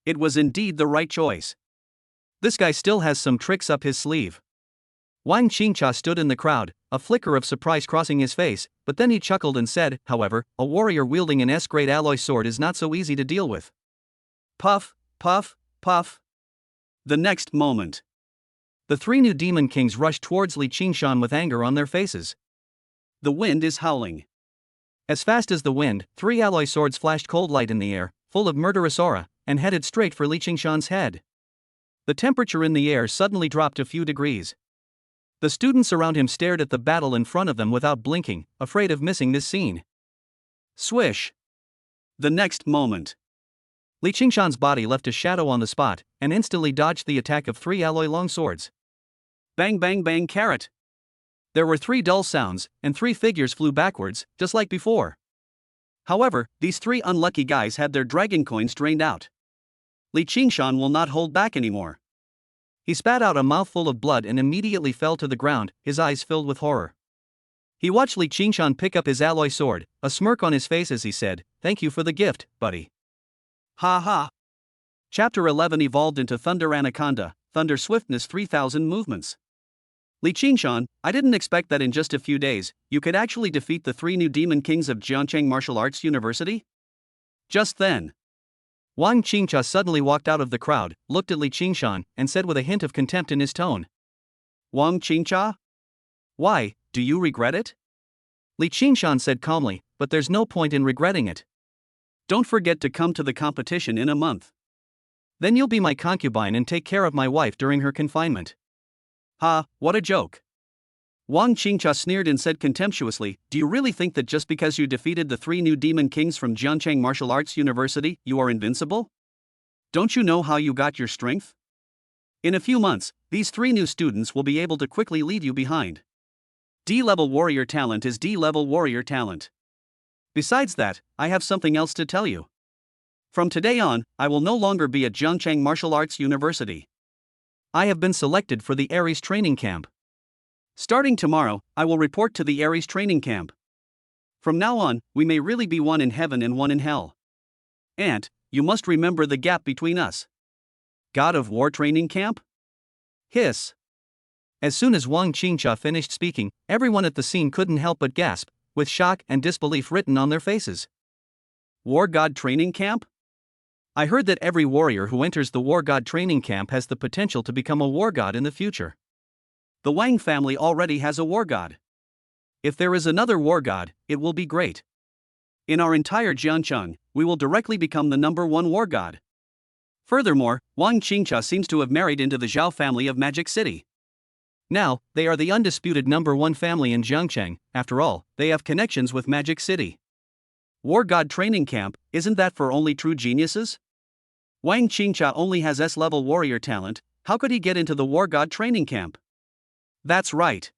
It was indeed the right choice. This guy still has some tricks up his sleeve. Wang Qingcha stood in the crowd, a flicker of surprise crossing his face, but then he chuckled and said, however, a warrior wielding an S-grade alloy sword is not so easy to deal with. Puff, puff, puff. The next moment. The 3 new demon kings rushed towards Li Qingshan with anger on their faces. The wind is howling. As fast as the wind, 3 alloy swords flashed cold light in the air, full of murderous aura, and headed straight for Li Qingshan's head. The temperature in the air suddenly dropped a few degrees. The students around him stared at the battle in front of them without blinking, afraid of missing this scene. Swish. The next moment. Li Qingshan's body left a shadow on the spot, and instantly dodged the attack of 3 alloy long swords. Bang bang bang carrot. There were 3 dull sounds, and 3 figures flew backwards, just like before. However, these 3 unlucky guys had their dragon coins drained out. Li Qingshan will not hold back anymore. He spat out a mouthful of blood and immediately fell to the ground, his eyes filled with horror. He watched Li Qingshan pick up his alloy sword, a smirk on his face as he said, "Thank you for the gift, buddy." Ha ha. Chapter 11 evolved into Thunder Anaconda, Thunder Swiftness 3000 movements. Li Qingshan, I didn't expect that in just a few days, you could actually defeat the 3 new demon kings of Jiangcheng Martial Arts University? Just then, Wang Qingcha suddenly walked out of the crowd, looked at Li Qingshan, and said with a hint of contempt in his tone. Wang Qingcha? Why, do you regret it? Li Qingshan said calmly, but there's no point in regretting it. Don't forget to come to the competition in a month. Then you'll be my concubine and take care of my wife during her confinement. Ha, what a joke. Wang Qingcha sneered and said contemptuously, do you really think that just because you defeated the 3 new demon kings from Jiangcheng Martial Arts University, you are invincible? Don't you know how you got your strength? In a few months, these 3 new students will be able to quickly leave you behind. D-level warrior talent is D-level warrior talent. Besides that, I have something else to tell you. From today on, I will no longer be at Jiangcheng Martial Arts University. I have been selected for the Ares training camp. Starting tomorrow, I will report to the Ares training camp. From now on, we may really be one in heaven and one in hell. And, you must remember the gap between us. God of War training camp? Hiss. As soon as Wang Qingcha finished speaking, everyone at the scene couldn't help but gasp, with shock and disbelief written on their faces. War God training camp? I heard that every warrior who enters the War God training camp has the potential to become a war god in the future. The Wang family already has a war god. If there is another war god, it will be great. In our entire Jiangcheng, we will directly become the #1 war god. Furthermore, Wang Qingcha seems to have married into the Zhao family of Magic City. Now, they are the undisputed #1 family in Jiangcheng. After all, they have connections with Magic City. War God training camp, isn't that for only true geniuses? Wang Qingcha only has S-level warrior talent, how could he get into the War God training camp? That's right.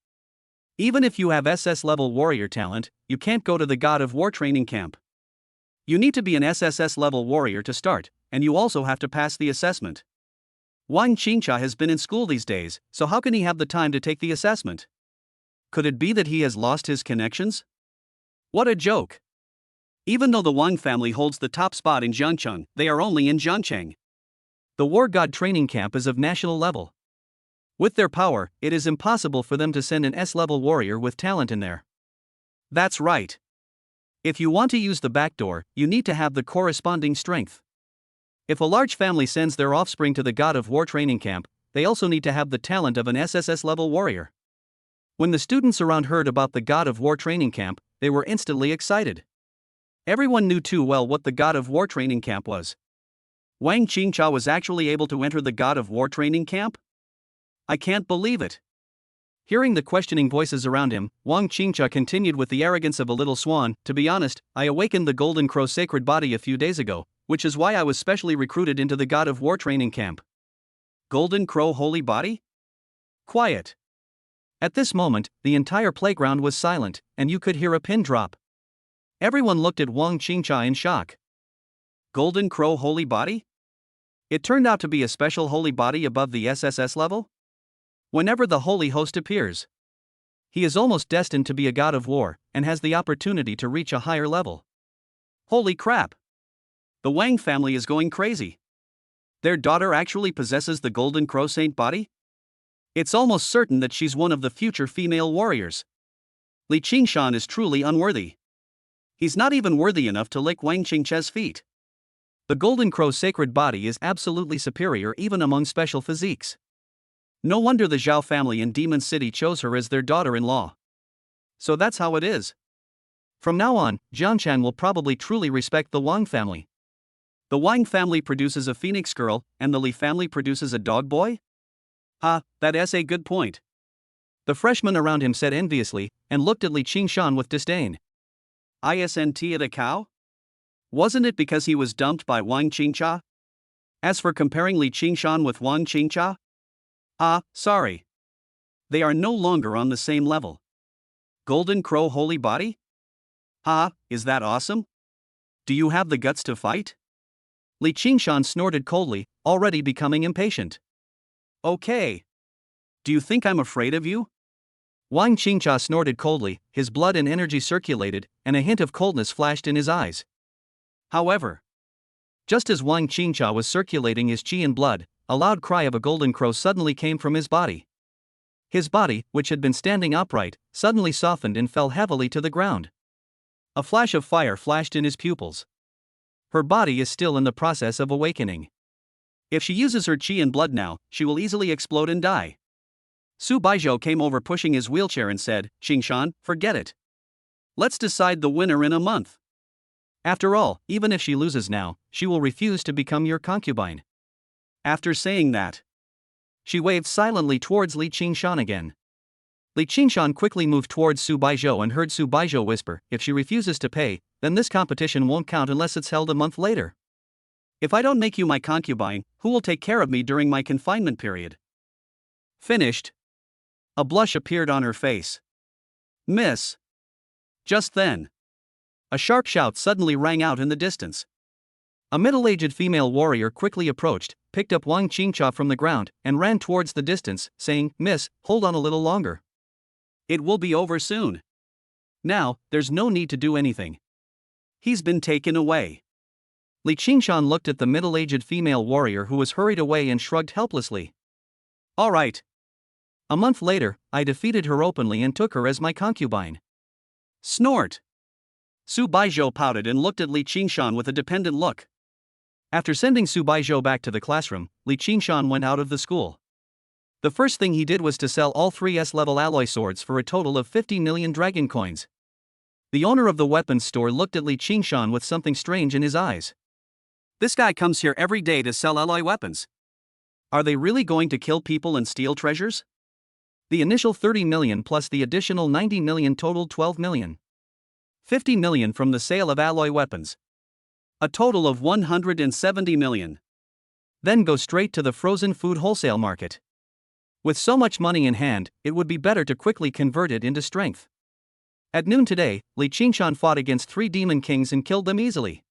Even if you have SS-level warrior talent, you can't go to the God of War training camp. You need to be an SSS-level warrior to start, and you also have to pass the assessment. Wang Qingcha has been in school these days, so how can he have the time to take the assessment? Could it be that he has lost his connections? What a joke. Even though the Wang family holds the top spot in Jiangcheng, they are only in Jiangcheng. The War God training camp is of national level. With their power, it is impossible for them to send an S-level warrior with talent in there. That's right. If you want to use the back door, you need to have the corresponding strength. If a large family sends their offspring to the God of War training camp, they also need to have the talent of an SSS-level warrior. When the students around heard about the God of War training camp, they were instantly excited. Everyone knew too well what the God of War training camp was. Wang Qingcha was actually able to enter the God of War training camp? I can't believe it. Hearing the questioning voices around him, Wang Qingcha continued with the arrogance of a little swan. To be honest, I awakened the Golden Crow sacred body a few days ago, which is why I was specially recruited into the God of War training camp. Golden Crow holy body? Quiet. At this moment, the entire playground was silent, and you could hear a pin drop. Everyone looked at Wang Qingcha in shock. Golden Crow holy body? It turned out to be a special holy body above the SSS level? Whenever the holy host appears, he is almost destined to be a god of war, and has the opportunity to reach a higher level. Holy crap! The Wang family is going crazy. Their daughter actually possesses the Golden Crow Saint body? It's almost certain that she's one of the future female warriors. Li Qingshan is truly unworthy. He's not even worthy enough to lick Wang Qingche's feet. The Golden Crow's sacred body is absolutely superior even among special physiques. No wonder the Zhao family in Demon City chose her as their daughter-in-law. So that's how it is. From now on, Jiangchan will probably truly respect the Wang family. The Wang family produces a phoenix girl, and the Li family produces a dog boy? That's a good point. The freshmen around him said enviously, and looked at Li Qingshan with disdain. Isn't it a cow? Wasn't it because he was dumped by Wang Qingcha? As for comparing Li Qingshan with Wang Qingcha? Sorry. They are no longer on the same level. Golden Crow holy body? Is that awesome? Do you have the guts to fight? Li Qingshan snorted coldly, already becoming impatient. Okay. Do you think I'm afraid of you? Wang Qingcha snorted coldly, his blood and energy circulated, and a hint of coldness flashed in his eyes. However, just as Wang Qingcha was circulating his qi and blood, a loud cry of a golden crow suddenly came from his body. His body, which had been standing upright, suddenly softened and fell heavily to the ground. A flash of fire flashed in his pupils. Her body is still in the process of awakening. If she uses her qi and blood now, she will easily explode and die. Su Baizhou came over pushing his wheelchair and said, Qingshan, forget it. Let's decide the winner in a month. After all, even if she loses now, she will refuse to become your concubine. After saying that, she waved silently towards Li Qingshan again. Li Qingshan quickly moved towards Su Baizhou and heard Su Baizhou whisper, "If she refuses to pay, then this competition won't count unless it's held a month later. If I don't make you my concubine, who will take care of me during my confinement period?" Finished. A blush appeared on her face. "Miss." Just then, a sharp shout suddenly rang out in the distance. A middle-aged female warrior quickly approached, picked up Wang Qingcha from the ground, and ran towards the distance, saying, "Miss, hold on a little longer. It will be over soon. Now, there's no need to do anything. He's been taken away." Li Qingshan looked at the middle-aged female warrior who was hurried away and shrugged helplessly. "All right. A month later, I defeated her openly and took her as my concubine." Snort. Su Baizhou pouted and looked at Li Qingshan with a dependent look. After sending Su Baizhou back to the classroom, Li Qingshan went out of the school. The first thing he did was to sell all 3 S-level alloy swords for a total of 50 million dragon coins. The owner of the weapons store looked at Li Qingshan with something strange in his eyes. This guy comes here every day to sell alloy weapons. Are they really going to kill people and steal treasures? The initial 30 million plus the additional 90 million totaled 12 million. 50 million from the sale of alloy weapons. A total of 170 million. Then go straight to the frozen food wholesale market. With so much money in hand, it would be better to quickly convert it into strength. At noon today, Li Qingshan fought against 3 demon kings and killed them easily.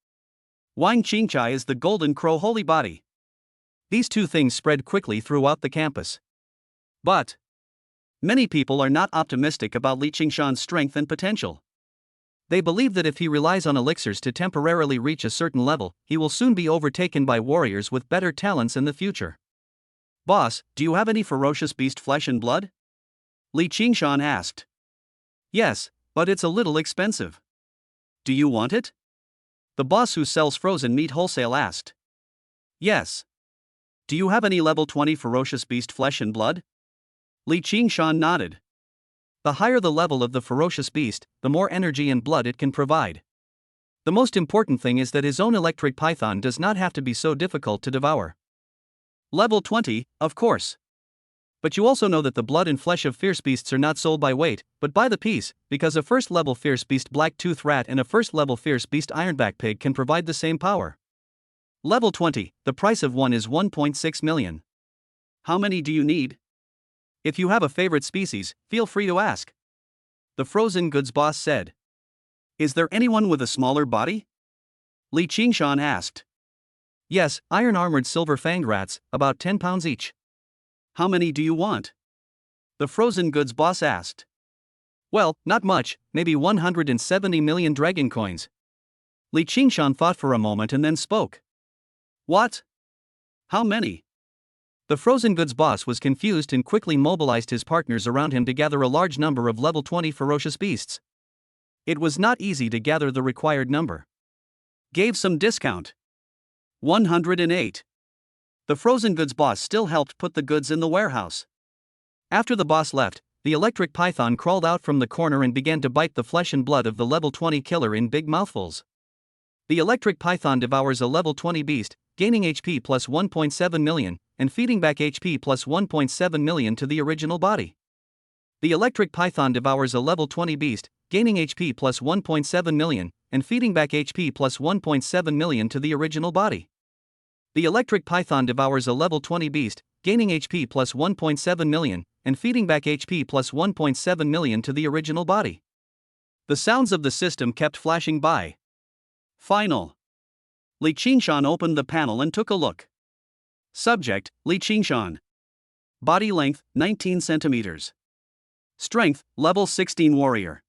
Wang Qingchai is the Golden Crow holy body. These 2 things spread quickly throughout the campus. But many people are not optimistic about Li Qingshan's strength and potential. They believe that if he relies on elixirs to temporarily reach a certain level, he will soon be overtaken by warriors with better talents in the future. "Boss, do you have any ferocious beast flesh and blood?" Li Qingshan asked. "Yes, but it's a little expensive." "Do you want it?" The boss who sells frozen meat wholesale asked. "Yes." "Do you have any level 20 ferocious beast flesh and blood?" Li Qingshan nodded. The higher the level of the ferocious beast, the more energy and blood it can provide. The most important thing is that his own electric python does not have to be so difficult to devour. Level 20, of course. But you also know that the blood and flesh of fierce beasts are not sold by weight, but by the piece, because a first-level fierce beast black-tooth rat and a first-level fierce beast ironback pig can provide the same power. Level 20, the price of one is 1.6 million. How many do you need? If you have a favorite species, feel free to ask. The frozen goods boss said. Is there anyone with a smaller body? Li Qingshan asked. Yes, iron-armored silver-fanged rats, about 10 pounds each. How many do you want? The frozen goods boss asked. Well, not much, maybe 170 million dragon coins. Li Qingshan thought for a moment and then spoke. What? How many? The frozen goods boss was confused and quickly mobilized his partners around him to gather a large number of level 20 ferocious beasts. It was not easy to gather the required number. Gave some discount. 108. The frozen goods boss still helped put the goods in the warehouse. After the boss left, the electric python crawled out from the corner and began to bite the flesh and blood of the level 20 killer in big mouthfuls. The electric python devours a level 20 beast, gaining HP plus 1.7 million, and feeding back HP plus 1.7 million to the original body. The electric python devours a level 20 beast, gaining HP plus 1.7 million, and feeding back HP plus 1.7 million to the original body. The electric python devours a level 20 beast, gaining HP plus 1.7 million, and feeding back HP plus 1.7 million to the original body. The sounds of the system kept flashing by. Final. Li Qingshan opened the panel and took a look. Subject, Li Qingshan. Body length, 19 centimeters. Strength, level 16 warrior.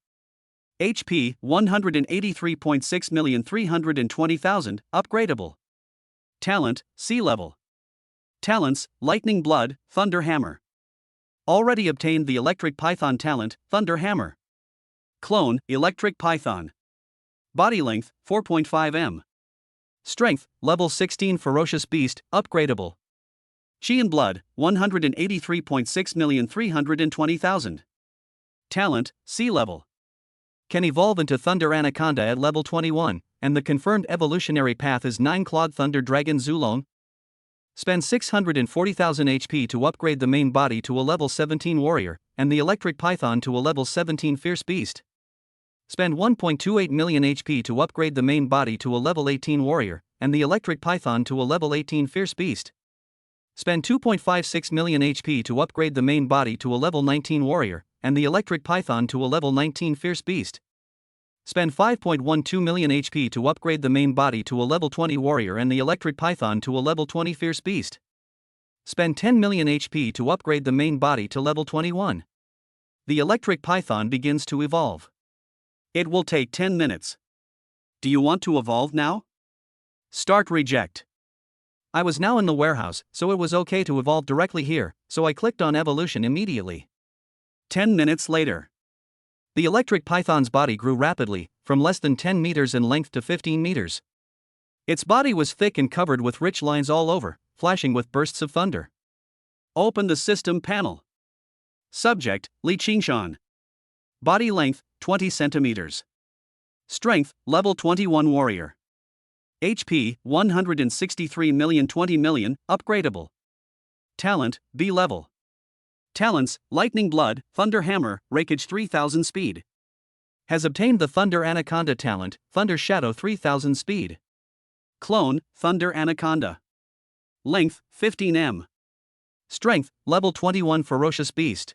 HP, 183.6,320,000, upgradable. Talent, sea level. Talents, lightning blood, thunder hammer. Already obtained the electric python talent, thunder hammer. Clone, electric python. Body length, 4.5 m. Strength, level 16 ferocious beast, upgradable. Chi and blood, 183.6,320,000. Talent, sea level. Can evolve into thunder anaconda at level 21, and the confirmed evolutionary path is 9 Clawed Thunder Dragon Zulong. Spend 640,000 HP to upgrade the main body to a level 17 warrior, and the electric python to a level 17 fierce beast. Spend 1.28 million HP to upgrade the main body to a level 18 warrior, and the electric python to a level 18 fierce beast. Spend 2.56 million HP to upgrade the main body to a level 19 warrior, and the electric python to a level 19 fierce beast. Spend 5.12 million HP to upgrade the main body to a level 20 warrior and the electric python to a level 20 fierce beast. Spend 10 million HP to upgrade the main body to level 21. The electric python begins to evolve. It will take 10 minutes. Do you want to evolve now? Start reject. I was now in the warehouse, so it was okay to evolve directly here, so I clicked on evolution immediately. 10 minutes later. The electric python's body grew rapidly, from less than 10 meters in length to 15 meters. Its body was thick and covered with rich lines all over, flashing with bursts of thunder. Open the system panel. Subject, Li Qingshan. Body length, 20 centimeters. Strength, level 21 warrior. HP, 163 million 20 million, upgradable. Talent, B level. Talents, Lightning Blood, Thunder Hammer, Rakeage 3000 speed. Has obtained the Thunder Anaconda talent, Thunder Shadow 3000 speed. Clone, Thunder Anaconda. Length, 15 m. Strength, level 21 Ferocious Beast.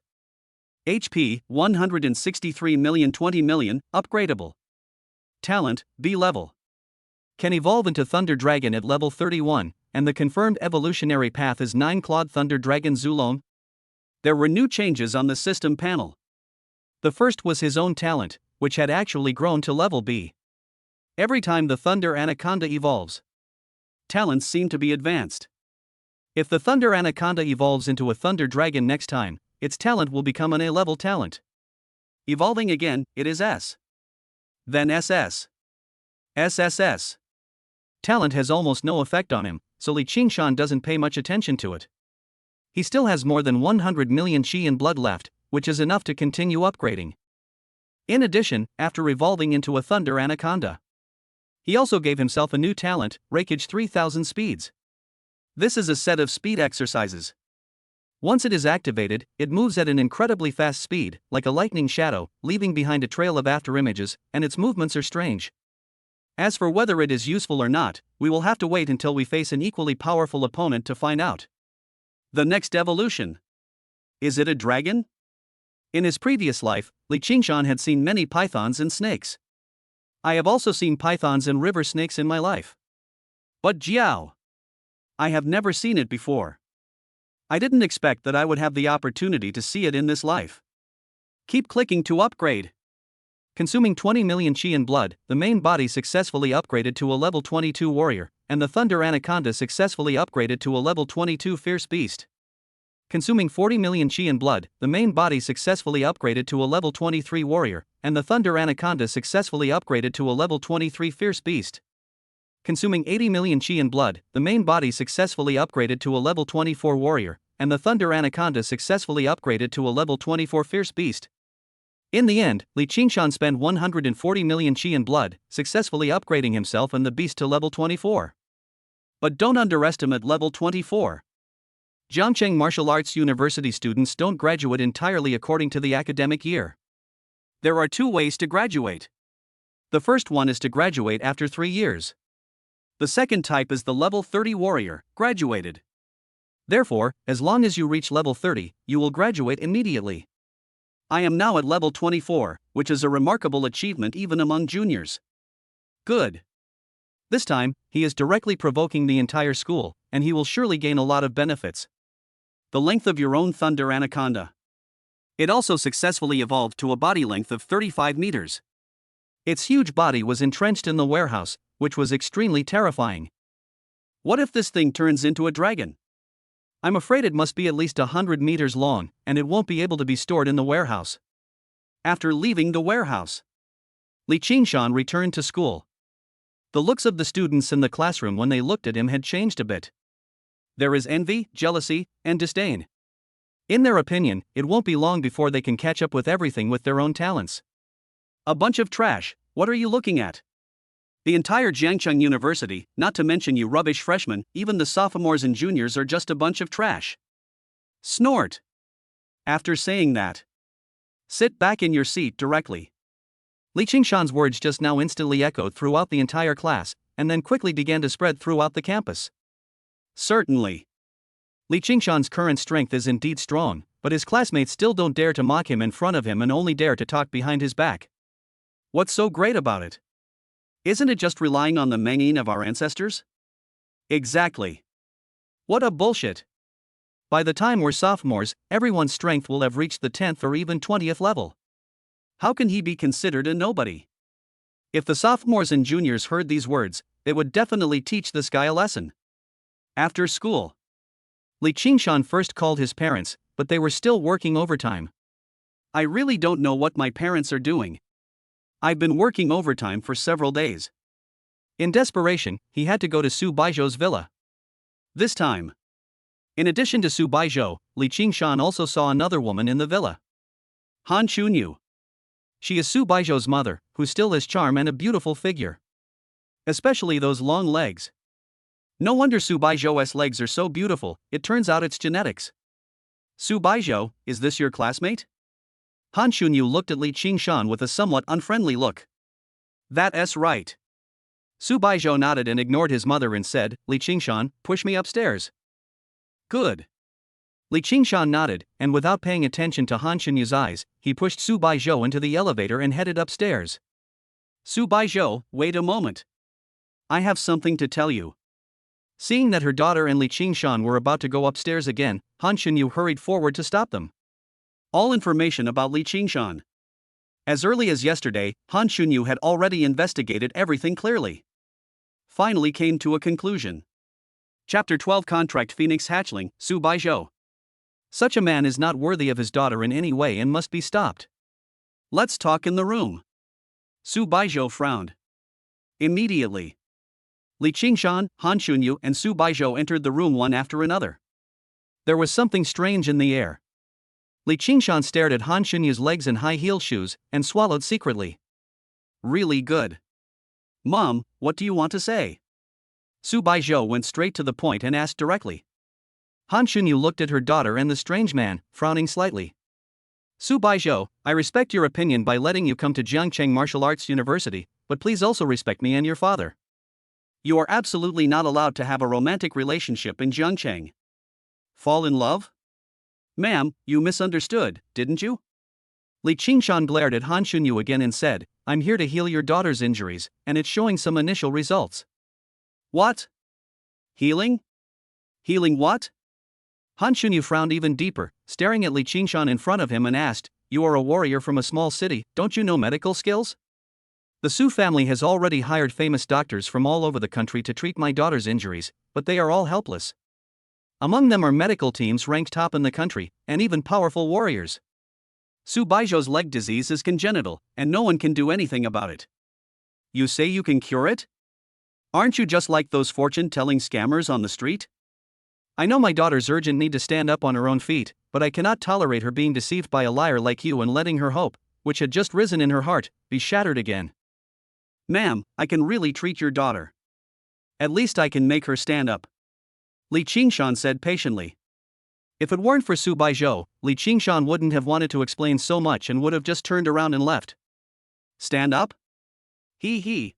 HP, 163 million 20 million, upgradable. Talent, B level. Can evolve into Thunder Dragon at level 31, and the confirmed evolutionary path is 9 Clawed Thunder Dragon Zulong. There were new changes on the system panel. The first was his own talent, which had actually grown to level B. Every time the Thunder Anaconda evolves, talents seem to be advanced. If the Thunder Anaconda evolves into a Thunder Dragon next time, its talent will become an A-level talent. Evolving again, it is S. Then SS. SSS. Talent has almost no effect on him, so Li Qingshan doesn't pay much attention to it. He still has more than 100 million chi in blood left, which is enough to continue upgrading. In addition, after evolving into a Thunder Anaconda, he also gave himself a new talent, Rakeage 3000 speeds. This is a set of speed exercises. Once it is activated, it moves at an incredibly fast speed, like a lightning shadow, leaving behind a trail of afterimages, and its movements are strange. As for whether it is useful or not, we will have to wait until we face an equally powerful opponent to find out. The next evolution. Is it a dragon? In his previous life, Li Qingshan had seen many pythons and snakes. I have also seen pythons and river snakes in my life. But Jiao, I have never seen it before. I didn't expect that I would have the opportunity to see it in this life. Keep clicking to upgrade. Consuming 20 million chi in blood, the main body successfully upgraded to a level 22 warrior, and the Thunder Anaconda successfully upgraded to a level 22 fierce beast. Consuming 40 million chi in blood, the main body successfully upgraded to a level 23 warrior, and the Thunder Anaconda successfully upgraded to a level 23 fierce beast. Consuming 80 million chi in blood, the main body successfully upgraded to a level 24 warrior, and the Thunder Anaconda successfully upgraded to a level 24 fierce beast. In the end, Li Qingshan spent 140 million chi in blood, successfully upgrading himself and the beast to level 24. But don't underestimate level 24. Zhangcheng Martial Arts University students don't graduate entirely according to the academic year. There are two ways to graduate. The first one is to graduate after 3 years. The second type is the level 30 warrior, graduated. Therefore, as long as you reach level 30, you will graduate immediately. I am now at level 24, which is a remarkable achievement even among juniors. Good. This time, he is directly provoking the entire school, and he will surely gain a lot of benefits. The length of your own Thunder Anaconda. It also successfully evolved to a body length of 35 meters. Its huge body was entrenched in the warehouse, which was extremely terrifying. What if this thing turns into a dragon? I'm afraid it must be at least 100 meters long, and it won't be able to be stored in the warehouse. After leaving the warehouse, Li Qingshan returned to school. The looks of the students in the classroom when they looked at him had changed a bit. There is envy, jealousy, and disdain. In their opinion, it won't be long before they can catch up with everything with their own talents. A bunch of trash, what are you looking at? The entire Jiangcheng University, not to mention you rubbish freshmen, even the sophomores and juniors are just a bunch of trash. Snort. After saying that, sit back in your seat directly. Li Qingshan's words just now instantly echoed throughout the entire class, and then quickly began to spread throughout the campus. Certainly. Li Qingshan's current strength is indeed strong, but his classmates still don't dare to mock him in front of him and only dare to talk behind his back. What's so great about it? Isn't it just relying on the mengyin of our ancestors? Exactly. What a bullshit. By the time we're sophomores, everyone's strength will have reached the 10th or even 20th level. How can he be considered a nobody? If the sophomores and juniors heard these words, they would definitely teach this guy a lesson. After school, Li Qingshan first called his parents, but they were still working overtime. I really don't know what my parents are doing. I've been working overtime for several days. In desperation, he had to go to Su Baizhou's villa. This time, in addition to Su Baizhou, Li Qingshan also saw another woman in the villa. Han Chunyu. She is Su Baizhou's mother, who still has charm and a beautiful figure. Especially those long legs. No wonder Su Baizhou's legs are so beautiful, it turns out it's genetics. Su Baizhou, is this your classmate? Han Chunyu looked at Li Qingshan with a somewhat unfriendly look. That's right. Su Baizhou nodded and ignored his mother and said, Li Qingshan, push me upstairs. Good. Li Qingshan nodded, and without paying attention to Han Chunyu's eyes, he pushed Su Baizhou into the elevator and headed upstairs. Su Baizhou, wait a moment. I have something to tell you. Seeing that her daughter and Li Qingshan were about to go upstairs again, Han Chunyu hurried forward to stop them. All information about Li Qingshan. As early as yesterday, Han Chunyu had already investigated everything clearly. Finally came to a conclusion. Chapter 12 Contract Phoenix Hatchling, Su Baizhou. Such a man is not worthy of his daughter in any way and must be stopped. Let's talk in the room. Su Baizhou frowned. Immediately, Li Qingshan, Han Chunyu and Su Baizhou entered the room one after another. There was something strange in the air. Li Qingshan stared at Han Chunyu's legs and high-heeled shoes, and swallowed secretly. Really good. Mom, what do you want to say? Su Baizhou went straight to the point and asked directly. Han Chunyu looked at her daughter and the strange man, frowning slightly. Su Baizhou, I respect your opinion by letting you come to Jiangcheng Martial Arts University, but please also respect me and your father. You are absolutely not allowed to have a romantic relationship in Jiangcheng. Fall in love? Ma'am, you misunderstood, didn't you? Li Qingshan glared at Han Chunyu again and said, I'm here to heal your daughter's injuries, and it's showing some initial results. What? Healing? Healing what? Han Chunyu frowned even deeper, staring at Li Qingshan in front of him and asked, You are a warrior from a small city, don't you know medical skills? The Su family has already hired famous doctors from all over the country to treat my daughter's injuries, but they are all helpless. Among them are medical teams ranked top in the country, and even powerful warriors. Su Baizhou's leg disease is congenital, and no one can do anything about it. You say you can cure it? Aren't you just like those fortune-telling scammers on the street? I know my daughter's urgent need to stand up on her own feet, but I cannot tolerate her being deceived by a liar like you and letting her hope, which had just risen in her heart, be shattered again. Ma'am, I can really treat your daughter. At least I can make her stand up. Li Qingshan said patiently. If it weren't for Su Baizhou, Li Qingshan wouldn't have wanted to explain so much and would have just turned around and left. Stand up? He.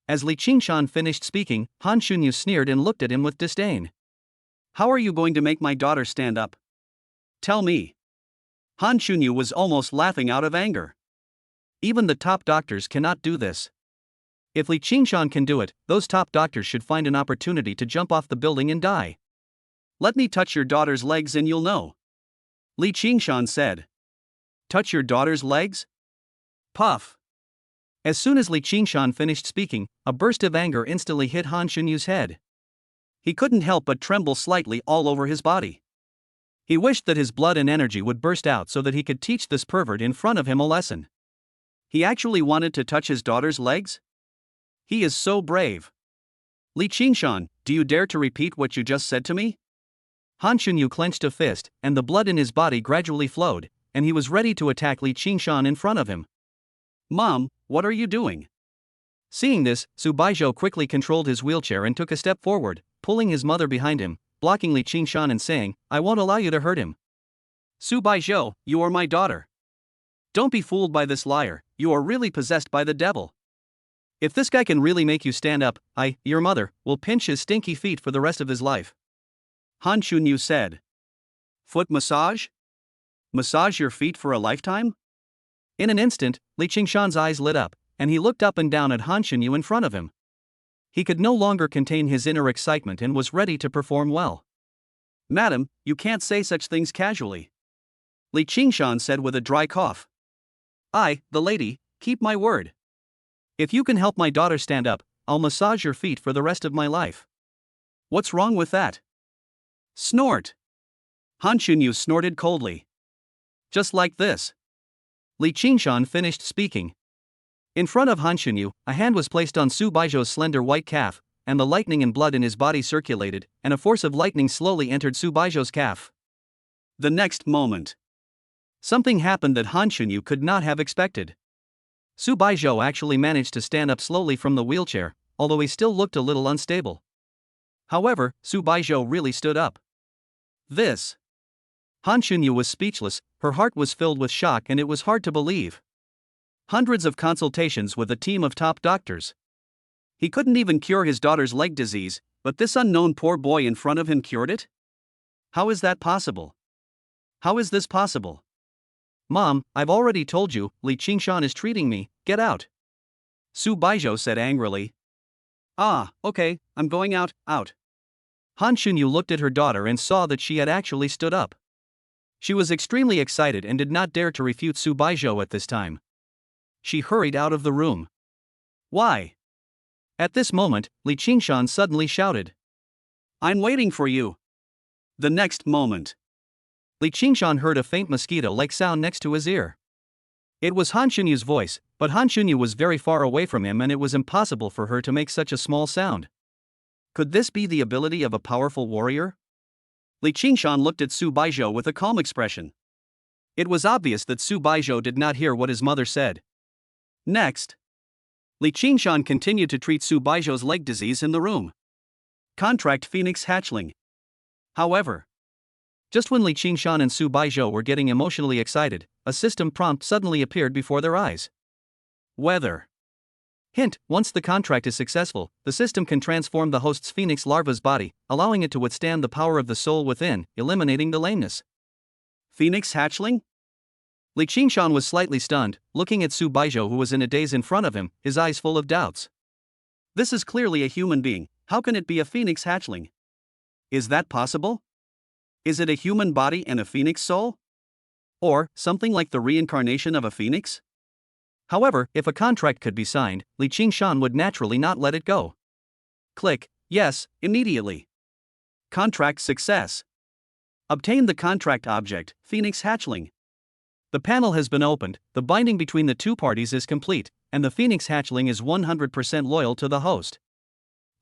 As Li Qingshan finished speaking, Han Chunyu sneered and looked at him with disdain. How are you going to make my daughter stand up? Tell me. Han Chunyu was almost laughing out of anger. Even the top doctors cannot do this. If Li Qingshan can do it, those top doctors should find an opportunity to jump off the building and die. Let me touch your daughter's legs and you'll know. Li Qingshan said. Touch your daughter's legs? Puff. As soon as Li Qingshan finished speaking, a burst of anger instantly hit Han Chunyu's head. He couldn't help but tremble slightly all over his body. He wished that his blood and energy would burst out so that he could teach this pervert in front of him a lesson. He actually wanted to touch his daughter's legs? He is so brave. Li Qingshan, do you dare to repeat what you just said to me? Han Chunyu clenched a fist, and the blood in his body gradually flowed, and he was ready to attack Li Qingshan in front of him. Mom, what are you doing? Seeing this, Su Baizhou quickly controlled his wheelchair and took a step forward, pulling his mother behind him, blocking Li Qingshan and saying, "I won't allow you to hurt him. Su Baizhou, you are my daughter. Don't be fooled by this liar, you are really possessed by the devil. If this guy can really make you stand up, your mother, will pinch his stinky feet for the rest of his life." Han Chunyu said. "Foot massage? Massage your feet for a lifetime?" In an instant, Li Qingshan's eyes lit up, and he looked up and down at Han Chunyu in front of him. He could no longer contain his inner excitement and was ready to perform well. "Madam, you can't say such things casually," Li Qingshan said with a dry cough. "I, the lady, keep my word. If you can help my daughter stand up, I'll massage your feet for the rest of my life. What's wrong with that?" Snort. Han Chunyu snorted coldly. "Just like this." Li Qingshan finished speaking. In front of Han Chunyu, a hand was placed on Su Baizhou's slender white calf, and the lightning and blood in his body circulated, and a force of lightning slowly entered Su Baizhou's calf. The next moment, something happened that Han Chunyu could not have expected. Su Baizhou actually managed to stand up slowly from the wheelchair, although he still looked a little unstable. However, Su Baizhou really stood up. This. Han Chunyu was speechless, her heart was filled with shock and it was hard to believe. Hundreds of consultations with a team of top doctors. He couldn't even cure his daughter's leg disease, but this unknown poor boy in front of him cured it? How is that possible? How is this possible? "Mom, I've already told you, Li Qingshan is treating me, get out," Su Baizhou said angrily. "Ah, okay, I'm going out. Han Chunyu looked at her daughter and saw that she had actually stood up. She was extremely excited and did not dare to refute Su Baizhou at this time. She hurried out of the room. "Why?" At this moment, Li Qingshan suddenly shouted. "I'm waiting for you." The next moment, Li Qingshan heard a faint mosquito-like sound next to his ear. It was Han Chunyu's voice, but Han Chunyu was very far away from him and it was impossible for her to make such a small sound. Could this be the ability of a powerful warrior? Li Qingshan looked at Su Baizhou with a calm expression. It was obvious that Su Baizhou did not hear what his mother said. Next, Li Qingshan continued to treat Su Baizhou's leg disease in the room. Contract Phoenix hatchling. However, just when Li Qingshan and Su Baizhou were getting emotionally excited, a system prompt suddenly appeared before their eyes. Weather. Hint: once the contract is successful, the system can transform the host's phoenix larva's body, allowing it to withstand the power of the soul within, eliminating the lameness. Phoenix hatchling? Li Qingshan was slightly stunned, looking at Su Baizhou who was in a daze in front of him, his eyes full of doubts. This is clearly a human being, how can it be a phoenix hatchling? Is that possible? Is it a human body and a phoenix soul? Or, something like the reincarnation of a phoenix? However, if a contract could be signed, Li Qingshan would naturally not let it go. Click yes, immediately. Contract success. Obtain the contract object, Phoenix hatchling. The panel has been opened, the binding between the two parties is complete, and the Phoenix hatchling is 100% loyal to the host.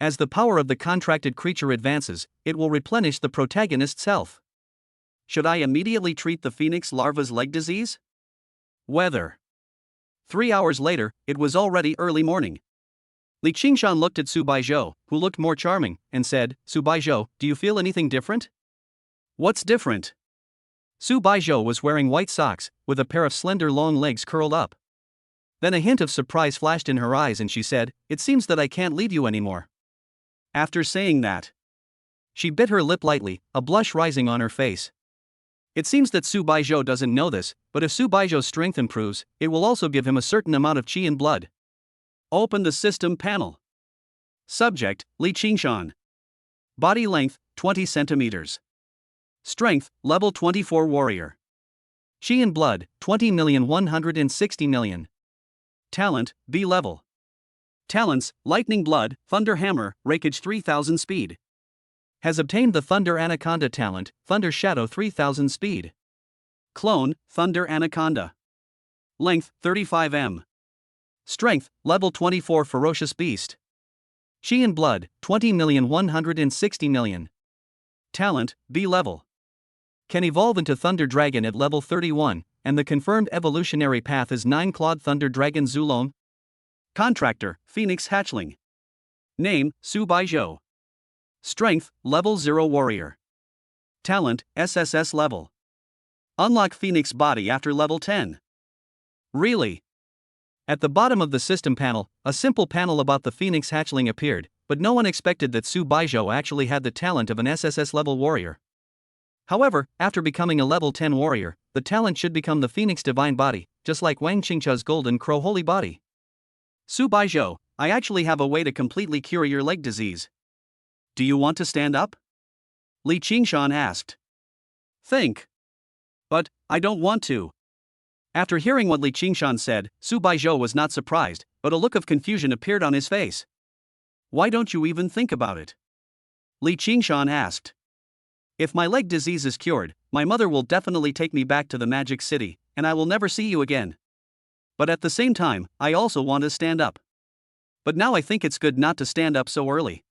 As the power of the contracted creature advances, it will replenish the protagonist's health. Should I immediately treat the Phoenix larva's leg disease? Weather. 3 hours later, it was already early morning. Li Qingshan looked at Su Baizhou, who looked more charming, and said, "Su Baizhou, do you feel anything different?" "What's different?" Su Baizhou was wearing white socks, with a pair of slender long legs curled up. Then a hint of surprise flashed in her eyes and she said, "It seems that I can't leave you anymore." After saying that, she bit her lip lightly, a blush rising on her face. It seems that Su Baizhou doesn't know this, but if Su Baizhou's strength improves, it will also give him a certain amount of qi and blood. Open the system panel. Subject, Li Qingshan. Body length, 20 centimeters. Strength, level 24 warrior. Qi and blood, 20,160,000,000. Talent, B level. Talents, lightning blood, thunder hammer, rakeage 3000 speed. Has obtained the Thunder Anaconda talent, Thunder Shadow 3000 speed. Clone, Thunder Anaconda. Length, 35 m. Strength, level 24 ferocious beast. Qi and blood, 20,160,000,000. Talent, B level. Can evolve into Thunder Dragon at level 31, and the confirmed evolutionary path is 9-clawed Thunder Dragon Zulong. Contractor, Phoenix Hatchling. Name, Su Baizhou. Strength, Level 0 Warrior. Talent, SSS level. Unlock Phoenix Body after level 10. Really? At the bottom of the system panel, a simple panel about the Phoenix Hatchling appeared, but no one expected that Su Baizhou actually had the talent of an SSS level warrior. However, after becoming a level 10 warrior, the talent should become the Phoenix Divine Body, just like Wang Qingche's Golden Crow Holy Body. Su Baizhou, I actually have a way to completely cure your leg disease. Do you want to stand up? Li Qingshan asked. Think. But, I don't want to. After hearing what Li Qingshan said, Su Baizhou was not surprised, but a look of confusion appeared on his face. Why don't you even think about it? Li Qingshan asked. If my leg disease is cured, my mother will definitely take me back to the Magic City, and I will never see you again. But at the same time, I also want to stand up. But now I think it's good not to stand up so early.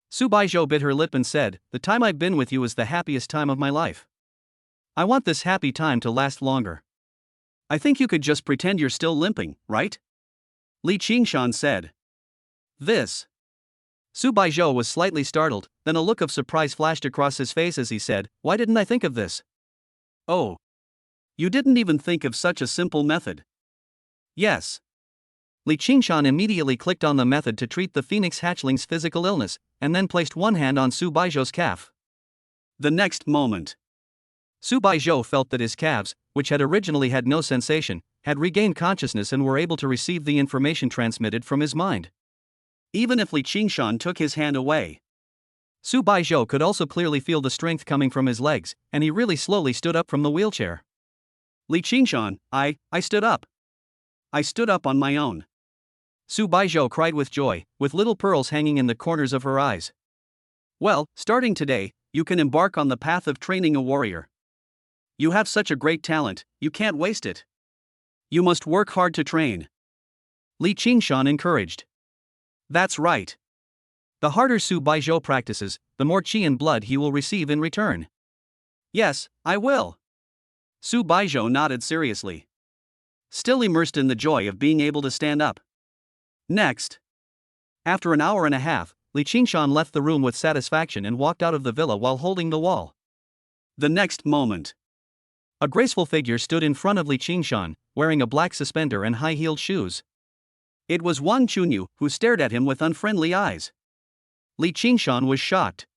Su Baizhou bit her lip and said, the time I've been with you is the happiest time of my life. I want this happy time to last longer. I think you could just pretend you're still limping, right? Li Qingshan said. This. Su Baizhou was slightly startled, then a look of surprise flashed across his face as he said, why didn't I think of this? Oh. You didn't even think of such a simple method. Yes. Li Qingshan immediately clicked on the method to treat the Phoenix Hatchling's physical illness, and then placed one hand on Su Baizhou's calf. The next moment, Su Baizhou felt that his calves, which had originally had no sensation, had regained consciousness and were able to receive the information transmitted from his mind. Even if Li Qingshan took his hand away, Su Baizhou could also clearly feel the strength coming from his legs, and he really slowly stood up from the wheelchair. Li Qingshan, I stood up. I stood up on my own. Su Baizhou cried with joy, with little pearls hanging in the corners of her eyes. Well, starting today, you can embark on the path of training a warrior. You have such a great talent, you can't waste it. You must work hard to train. Li Qingshan encouraged. That's right. The harder Su Baizhou practices, the more qi and blood he will receive in return. Yes, I will. Su Baizhou nodded seriously, still immersed in the joy of being able to stand up. Next. After an hour and a half, Li Qingshan left the room with satisfaction and walked out of the villa while holding the wall. The next moment, a graceful figure stood in front of Li Qingshan, wearing a black suspender and high-heeled shoes. It was Wang Chunyu, who stared at him with unfriendly eyes. Li Qingshan was shocked.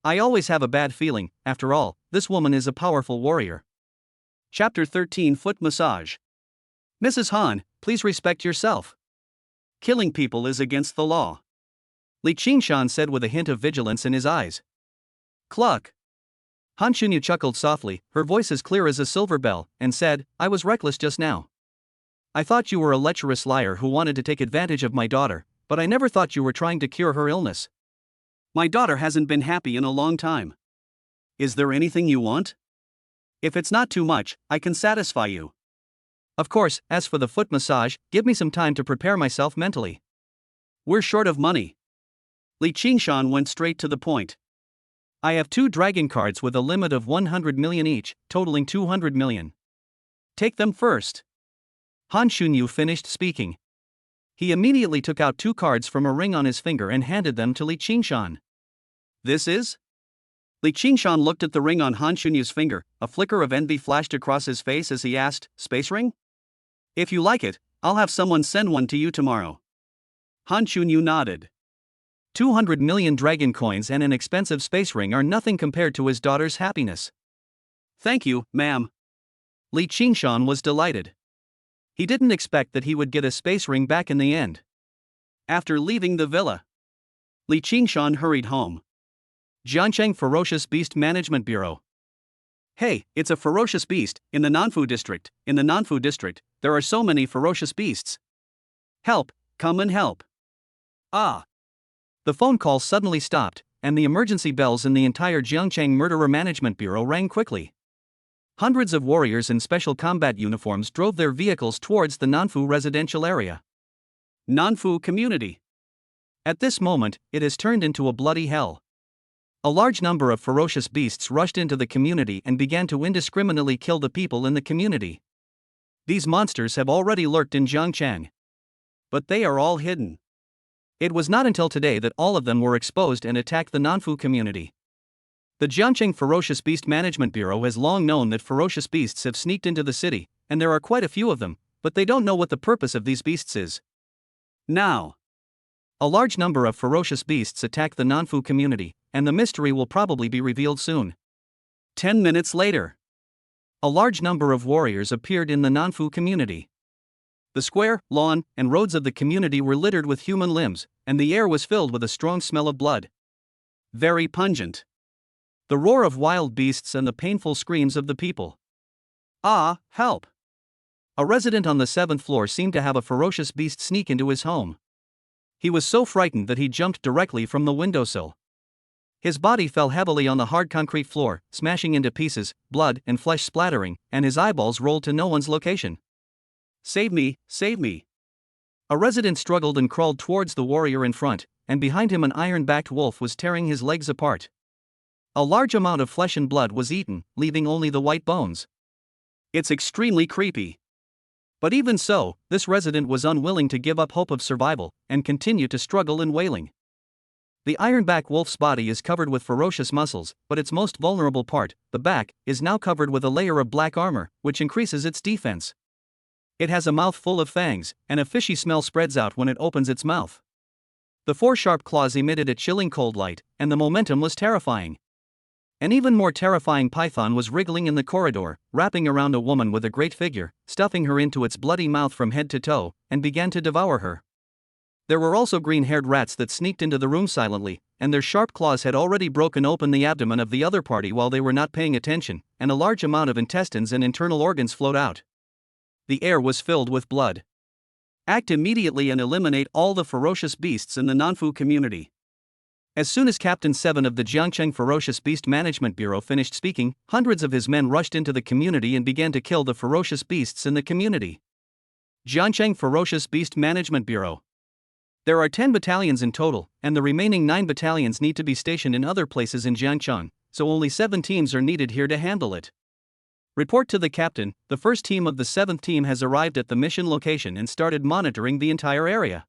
I always have a bad feeling, after all, this woman is a powerful warrior. Chapter 13 Foot Massage. Mrs. Han, please respect yourself. Killing people is against the law. Li Qingshan said with a hint of vigilance in his eyes. Cluck. Han Chunyu chuckled softly, her voice as clear as a silver bell, and said, I was reckless just now. I thought you were a lecherous liar who wanted to take advantage of my daughter, but I never thought you were trying to cure her illness. My daughter hasn't been happy in a long time. Is there anything you want? If it's not too much, I can satisfy you. Of course, as for the foot massage, give me some time to prepare myself mentally. We're short of money. Li Qingshan went straight to the point. I have 2 dragon cards with a limit of 100 million each, totaling 200 million. Take them first. Han Chunyu finished speaking. He immediately took out 2 cards from a ring on his finger and handed them to Li Qingshan. This is? Li Qingshan looked at the ring on Han Chunyu's finger, a flicker of envy flashed across his face as he asked, Space ring? If you like it, I'll have someone send one to you tomorrow. Han Chunyu nodded. 200 million dragon coins and an expensive space ring are nothing compared to his daughter's happiness. Thank you, ma'am. Li Qingshan was delighted. He didn't expect that he would get a space ring back in the end. After leaving the villa, Li Qingshan hurried home. Jiancheng Ferocious Beast Management Bureau. Hey, it's a ferocious beast, in the Nanfu district. In the Nanfu district, there are so many ferocious beasts. Help, come and help. Ah. The phone call suddenly stopped, and the emergency bells in the entire Jiancheng Murderer Management Bureau rang quickly. Hundreds of warriors in special combat uniforms drove their vehicles towards the Nanfu residential area. Nanfu community. At this moment, it has turned into a bloody hell. A large number of ferocious beasts rushed into the community and began to indiscriminately kill the people in the community. These monsters have already lurked in Jiangcheng. but they are all hidden. It was not until today that all of them were exposed and attacked the Nanfu community. The Jiangcheng Ferocious Beast Management Bureau has long known that ferocious beasts have sneaked into the city, and there are quite a few of them, but they don't know what the purpose of these beasts is. Now, a large number of ferocious beasts attack the Nanfu community, and the mystery will probably be revealed soon. 10 minutes later, a large number of warriors appeared in the Nanfu community. The square, lawn, and roads of the community were littered with human limbs, and the air was filled with a strong smell of blood. Very pungent. The roar of wild beasts and the painful screams of the people. Ah, help! A resident on the 7th floor seemed to have a ferocious beast sneak into his home. He was so frightened that he jumped directly from the windowsill. His body fell heavily on the hard concrete floor, smashing into pieces, blood and flesh splattering, and his eyeballs rolled to no one's location. Save me, save me! A resident struggled and crawled towards the warrior in front, and behind him an iron-backed wolf was tearing his legs apart. A large amount of flesh and blood was eaten, leaving only the white bones. It's extremely creepy. But even so, this resident was unwilling to give up hope of survival, and continued to struggle and wailing. The ironback wolf's body is covered with ferocious muscles, but its most vulnerable part, the back, is now covered with a layer of black armor, which increases its defense. It has a mouth full of fangs, and a fishy smell spreads out when it opens its mouth. The 4 sharp claws emitted a chilling cold light, and the momentum was terrifying. An even more terrifying python was wriggling in the corridor, wrapping around a woman with a great figure, stuffing her into its bloody mouth from head to toe, and began to devour her. There were also green-haired rats that sneaked into the room silently, and their sharp claws had already broken open the abdomen of the other party while they were not paying attention, and a large amount of intestines and internal organs flowed out. The air was filled with blood. Act immediately and eliminate all the ferocious beasts in the Nanfu community. As soon as Captain 7 of the Jiangcheng Ferocious Beast Management Bureau finished speaking, hundreds of his men rushed into the community and began to kill the ferocious beasts in the community. Jiangcheng Ferocious Beast Management Bureau. There are 10 battalions in total, and the remaining 9 battalions need to be stationed in other places in Jiangcheng, so only 7 teams are needed here to handle it. Report to the captain. The first team of the 7th team has arrived at the mission location and started monitoring the entire area.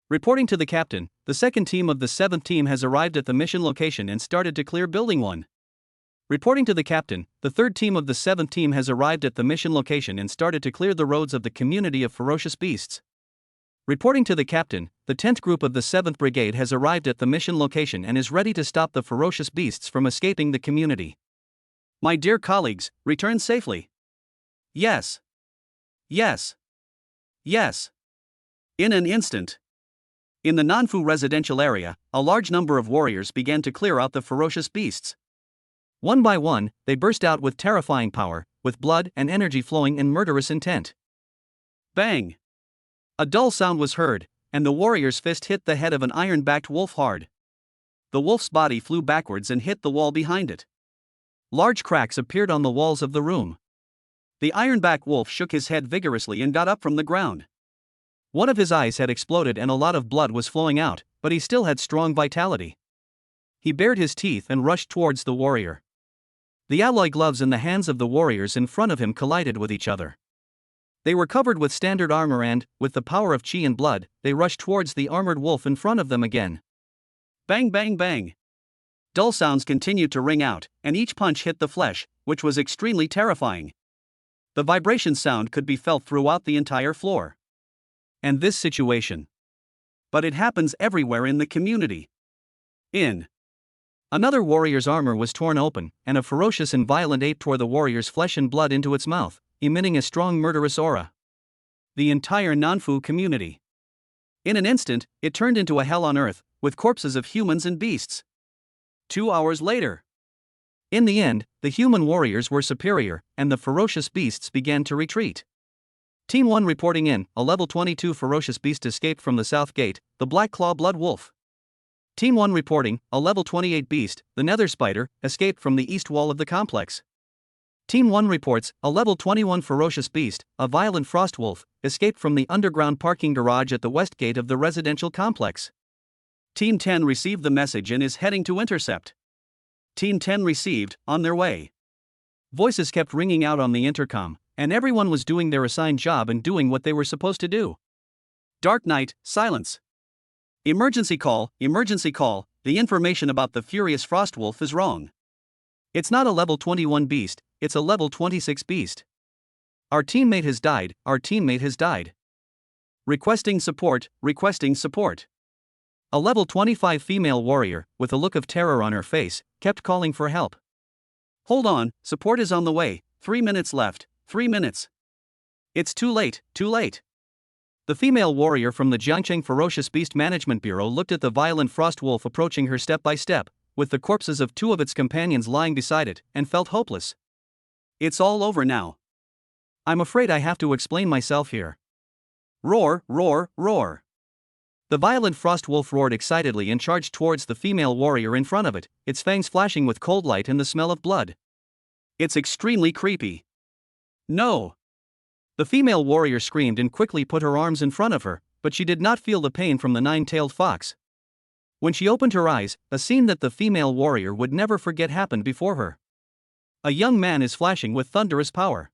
Reporting to the captain, the second team of the 7th team has arrived at the mission location and started to clear Building 1. Reporting to the captain, the third team of the 7th team has arrived at the mission location and started to clear the roads of the community of ferocious beasts. Reporting to the captain, the 10th group of the 7th Brigade has arrived at the mission location and is ready to stop the ferocious beasts from escaping the community. My dear colleagues, return safely. Yes. Yes. Yes. In an instant. In the Nanfu residential area, a large number of warriors began to clear out the ferocious beasts. One by one, they burst out with terrifying power, with blood and energy flowing in murderous intent. Bang! A dull sound was heard, and the warrior's fist hit the head of an iron-backed wolf hard. The wolf's body flew backwards and hit the wall behind it. Large cracks appeared on the walls of the room. The ironback wolf shook his head vigorously and got up from the ground. One of his eyes had exploded and a lot of blood was flowing out, but he still had strong vitality. He bared his teeth and rushed towards the warrior. The alloy gloves in the hands of the warriors in front of him collided with each other. They were covered with standard armor and, with the power of chi and blood, they rushed towards the armored wolf in front of them again. Bang bang bang! Dull sounds continued to ring out, and each punch hit the flesh, which was extremely terrifying. The vibration sound could be felt throughout the entire floor. And this situation. But it happens everywhere in the community. Another warrior's armor was torn open, and a ferocious and violent ape tore the warrior's flesh and blood into its mouth, emitting a strong murderous aura. The entire Nanfu community. In an instant, it turned into a hell on earth, with corpses of humans and beasts. 2 hours later. In the end, the human warriors were superior, and the ferocious beasts began to retreat. Team 1 reporting in, a level 22 ferocious beast escaped from the south gate, the Black Claw Blood Wolf. Team 1 reporting, a level 28 beast, the Nether Spider, escaped from the east wall of the complex. Team 1 reports, a level 21 ferocious beast, a violent frost wolf, escaped from the underground parking garage at the west gate of the residential complex. Team 10 received the message and is heading to intercept. Team 10 received, on their way. Voices kept ringing out on the intercom, and everyone was doing their assigned job and doing what they were supposed to do. Dark night, silence. Emergency call, the information about the furious Frostwolf is wrong. It's not a level 21 beast, it's a level 26 beast. Our teammate has died. Requesting support. A level 25 female warrior, with a look of terror on her face, kept calling for help. Hold on, support is on the way, 3 minutes left, 3 minutes. It's too late. The female warrior from the Jiangcheng Ferocious Beast Management Bureau looked at the violent Frostwolf approaching her step by step, with the corpses of 2 of its companions lying beside it, and felt hopeless. It's all over now. I'm afraid I have to explain myself here. Roar. The violent Frostwolf roared excitedly and charged towards the female warrior in front of it, its fangs flashing with cold light and the smell of blood. It's extremely creepy. No! The female warrior screamed and quickly put her arms in front of her, but she did not feel the pain from the 9-tailed fox. When she opened her eyes, a scene that the female warrior would never forget happened before her. A young man is flashing with thunderous power.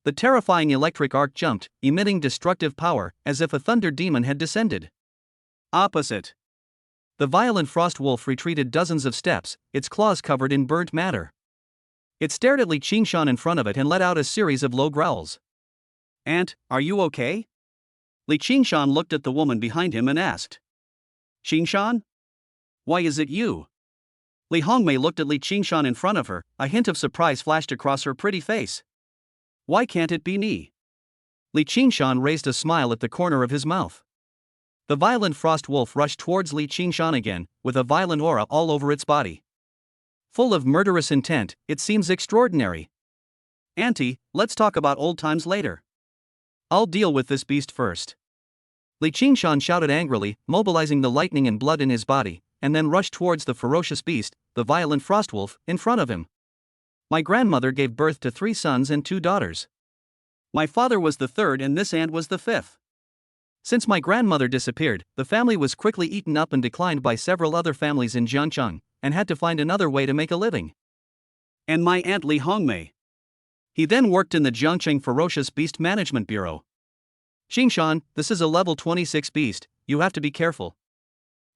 The terrifying electric arc jumped, emitting destructive power, as if a thunder demon had descended. Opposite. The violent Frostwolf retreated dozens of steps, its claws covered in burnt matter. It stared at Li Qingshan in front of it and let out a series of low growls. Aunt, are you okay? Li Qingshan looked at the woman behind him and asked. Qingshan? Why is it you? Li Hongmei looked at Li Qingshan in front of her, a hint of surprise flashed across her pretty face. Why can't it be me? Li Qingshan raised a smile at the corner of his mouth. The violent Frostwolf rushed towards Li Qingshan again, with a violent aura all over its body. Full of murderous intent, it seems extraordinary. Auntie, let's talk about old times later. I'll deal with this beast first. Li Qingshan shouted angrily, mobilizing the lightning and blood in his body, and then rushed towards the ferocious beast, the violent Frostwolf, in front of him. My grandmother gave birth to 3 sons and 2 daughters. My father was the 3rd and this aunt was the 5th. Since my grandmother disappeared, the family was quickly eaten up and declined by several other families in Jiangcheng, and had to find another way to make a living. And my aunt Li Hongmei. He then worked in the Jiangcheng Ferocious Beast Management Bureau. Qingshan, this is a level 26 beast, you have to be careful.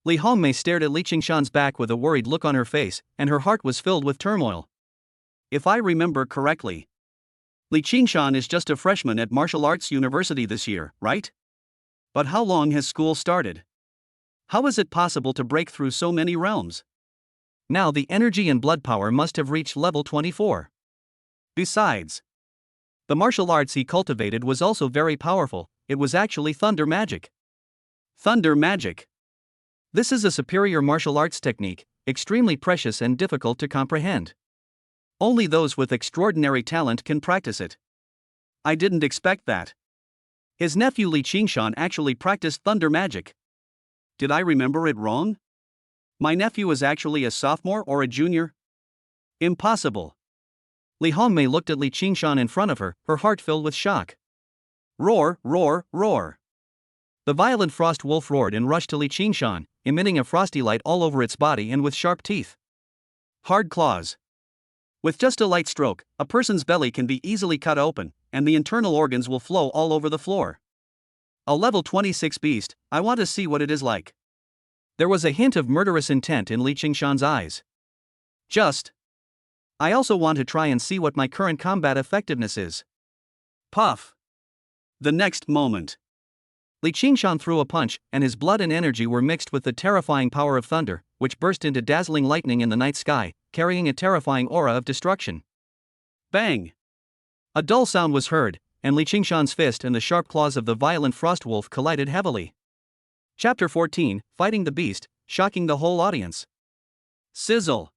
Li Hongmei stared at Li Qingshan's back with a worried look on her face, and her heart was filled with turmoil. If I remember correctly, Li Qingshan is just a freshman at Martial Arts University this year, right? But how long has school started? How is it possible to break through so many realms? Now the energy and blood power must have reached level 24. Besides, the martial arts he cultivated was also very powerful, it was actually thunder magic. Thunder magic. This is a superior martial arts technique, extremely precious and difficult to comprehend. Only those with extraordinary talent can practice it. I didn't expect that. His nephew Li Qingshan actually practiced thunder magic. Did I remember it wrong? My nephew is actually a sophomore or a junior? Impossible. Li Hongmei looked at Li Qingshan in front of her, her heart filled with shock. Roar. The violent Frostwolf roared and rushed to Li Qingshan, emitting a frosty light all over its body and with sharp teeth. Hard claws. With just a light stroke, a person's belly can be easily cut open, and the internal organs will flow all over the floor. A level 26 beast, I want to see what it is like. There was a hint of murderous intent in Li Qingshan's eyes. I also want to try and see what my current combat effectiveness is. Puff. The next moment, Li Qingshan threw a punch, and his blood and energy were mixed with the terrifying power of thunder, which burst into dazzling lightning in the night sky, carrying a terrifying aura of destruction. Bang! A dull sound was heard, and Li Qingshan's fist and the sharp claws of the violent Frostwolf collided heavily. Chapter 14, Fighting the Beast, shocking the whole audience. Sizzle!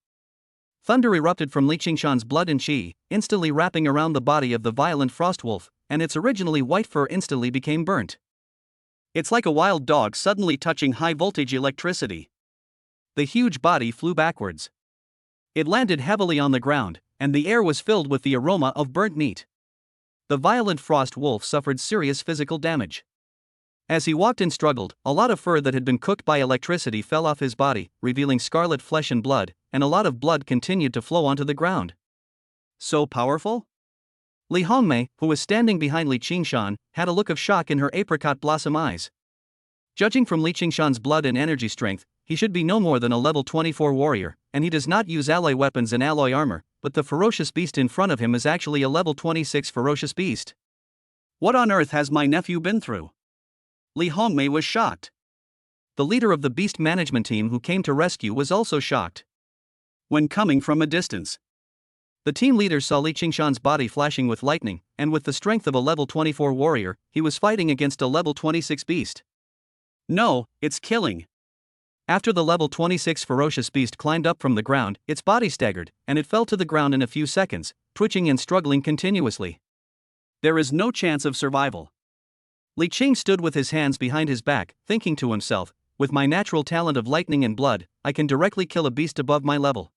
Thunder erupted from Li Qingshan's blood and chi, instantly wrapping around the body of the violent Frostwolf, and its originally white fur instantly became burnt. It's like a wild dog suddenly touching high-voltage electricity. The huge body flew backwards. It landed heavily on the ground, and the air was filled with the aroma of burnt meat. The violent frost wolf suffered serious physical damage. As he walked and struggled, a lot of fur that had been cooked by electricity fell off his body, revealing scarlet flesh and blood, and a lot of blood continued to flow onto the ground. So powerful? Li Hongmei, who was standing behind Li Qingshan, had a look of shock in her apricot blossom eyes. Judging from Li Qingshan's blood and energy strength, he should be no more than a level 24 warrior, and he does not use alloy weapons and alloy armor, but the ferocious beast in front of him is actually a level 26 ferocious beast. What on earth has my nephew been through? Li Hongmei was shocked. The leader of the beast management team who came to rescue was also shocked. When coming from a distance, the team leader saw Li Qingshan's body flashing with lightning, and with the strength of a level 24 warrior, he was fighting against a level 26 beast. No, it's killing. After the level 26 ferocious beast climbed up from the ground, its body staggered, and it fell to the ground in a few seconds, twitching and struggling continuously. There is no chance of survival. Li Qing stood with his hands behind his back, thinking to himself, with my natural talent of lightning and blood, I can directly kill a beast above my level.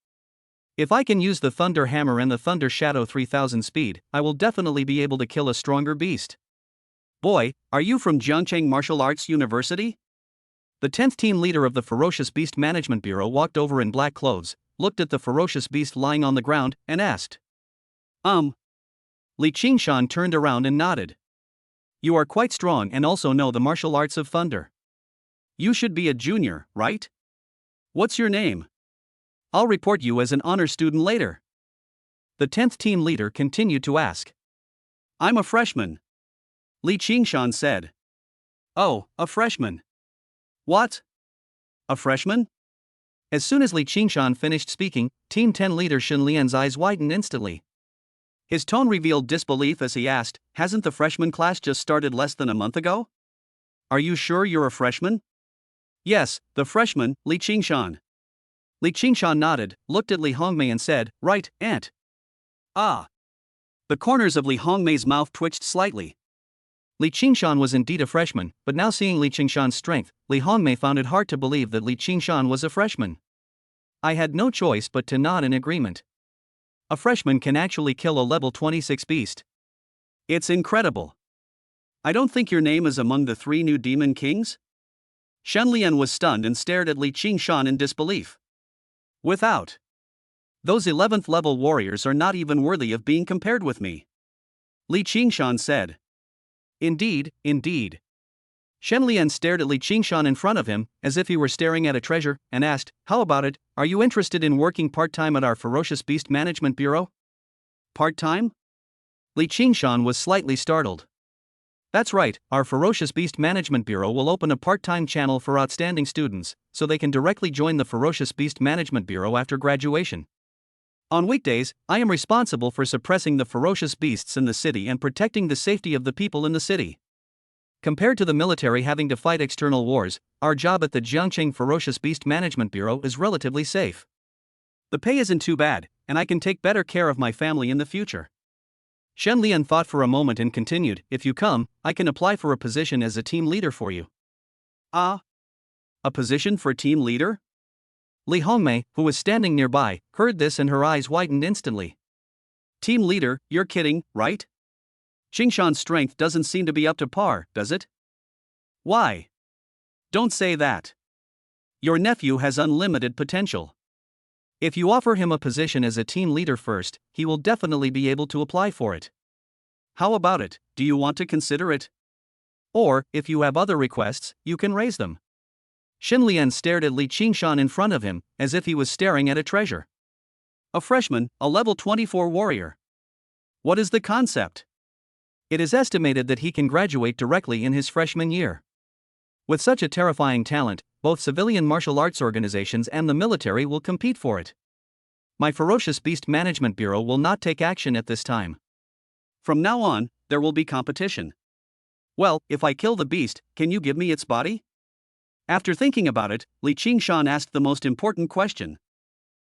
If I can use the Thunder Hammer and the Thunder Shadow 3000 speed, I will definitely be able to kill a stronger beast. Boy, are you from Jiangcheng Martial Arts University? The 10th team leader of the Ferocious Beast Management Bureau walked over in black clothes, looked at the ferocious beast lying on the ground, and asked. Li Qingshan turned around and nodded. You are quite strong and also know the martial arts of thunder. You should be a junior, right? What's your name? I'll report you as an honor student later. The 10th team leader continued to ask. I'm a freshman. Li Qingshan said. Oh, a freshman. What? A freshman? As soon as Li Qingshan finished speaking, Team 10 leader Shen Lian's eyes widened instantly. His tone revealed disbelief as he asked, hasn't the freshman class just started less than a month ago? Are you sure you're a freshman? Yes, the freshman, Li Qingshan. Li Qingshan nodded, looked at Li Hongmei and said, right, aunt. Ah. The corners of Li Hongmei's mouth twitched slightly. Li Qingshan was indeed a freshman, but now seeing Li Qingshan's strength, Li Hongmei found it hard to believe that Li Qingshan was a freshman. I had no choice but to nod in agreement. A freshman can actually kill a level 26 beast. It's incredible. I don't think your name is among the 3 new demon kings? Shen Lian was stunned and stared at Li Qingshan in disbelief. Without. Those 11th level warriors are not even worthy of being compared with me. Li Qingshan said. Indeed, indeed. Shen Lian stared at Li Qingshan in front of him, as if he were staring at a treasure, and asked, how about it, are you interested in working part-time at our Ferocious Beast Management Bureau? Part-time? Li Qingshan was slightly startled. That's right, our Ferocious Beast Management Bureau will open a part-time channel for outstanding students, so they can directly join the Ferocious Beast Management Bureau after graduation. On weekdays, I am responsible for suppressing the ferocious beasts in the city and protecting the safety of the people in the city. Compared to the military having to fight external wars, our job at the Jiangcheng Ferocious Beast Management Bureau is relatively safe. The pay isn't too bad, and I can take better care of my family in the future. Shen Lian thought for a moment and continued, if you come, I can apply for a position as a team leader for you. Ah? A position for team leader? Li Hongmei, who was standing nearby, heard this and her eyes widened instantly. Team leader, you're kidding, right? Qingshan's strength doesn't seem to be up to par, does it? Why? Don't say that. Your nephew has unlimited potential. If you offer him a position as a team leader first, he will definitely be able to apply for it. How about it, do you want to consider it? Or, if you have other requests, you can raise them. Shen Lian stared at Li Qingshan in front of him, as if he was staring at a treasure. A freshman, a level 24 warrior. What is the concept? It is estimated that he can graduate directly in his freshman year. With such a terrifying talent, both civilian martial arts organizations and the military will compete for it. My Ferocious Beast Management Bureau will not take action at this time. From now on, there will be competition. Well, if I kill the beast, can you give me its body? After thinking about it, Li Qingshan asked the most important question.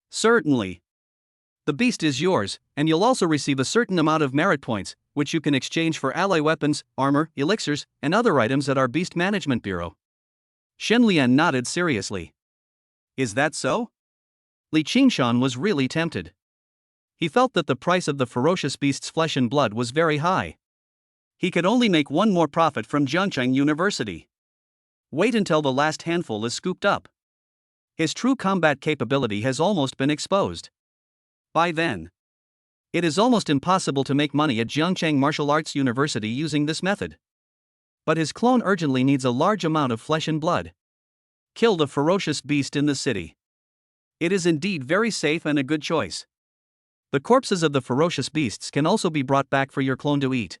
Certainly. The beast is yours, and you'll also receive a certain amount of merit points, which you can exchange for alloy weapons, armor, elixirs, and other items at our Beast Management Bureau. Shen Lian nodded seriously. Is that so? Li Qingshan was really tempted. He felt that the price of the ferocious beast's flesh and blood was very high. He could only make one more profit from Jiangcheng University. Wait until the last handful is scooped up. His true combat capability has almost been exposed. By then, it is almost impossible to make money at Jiangcheng Martial Arts University using this method. But his clone urgently needs a large amount of flesh and blood. Kill the ferocious beast in the city. It is indeed very safe and a good choice. The corpses of the ferocious beasts can also be brought back for your clone to eat.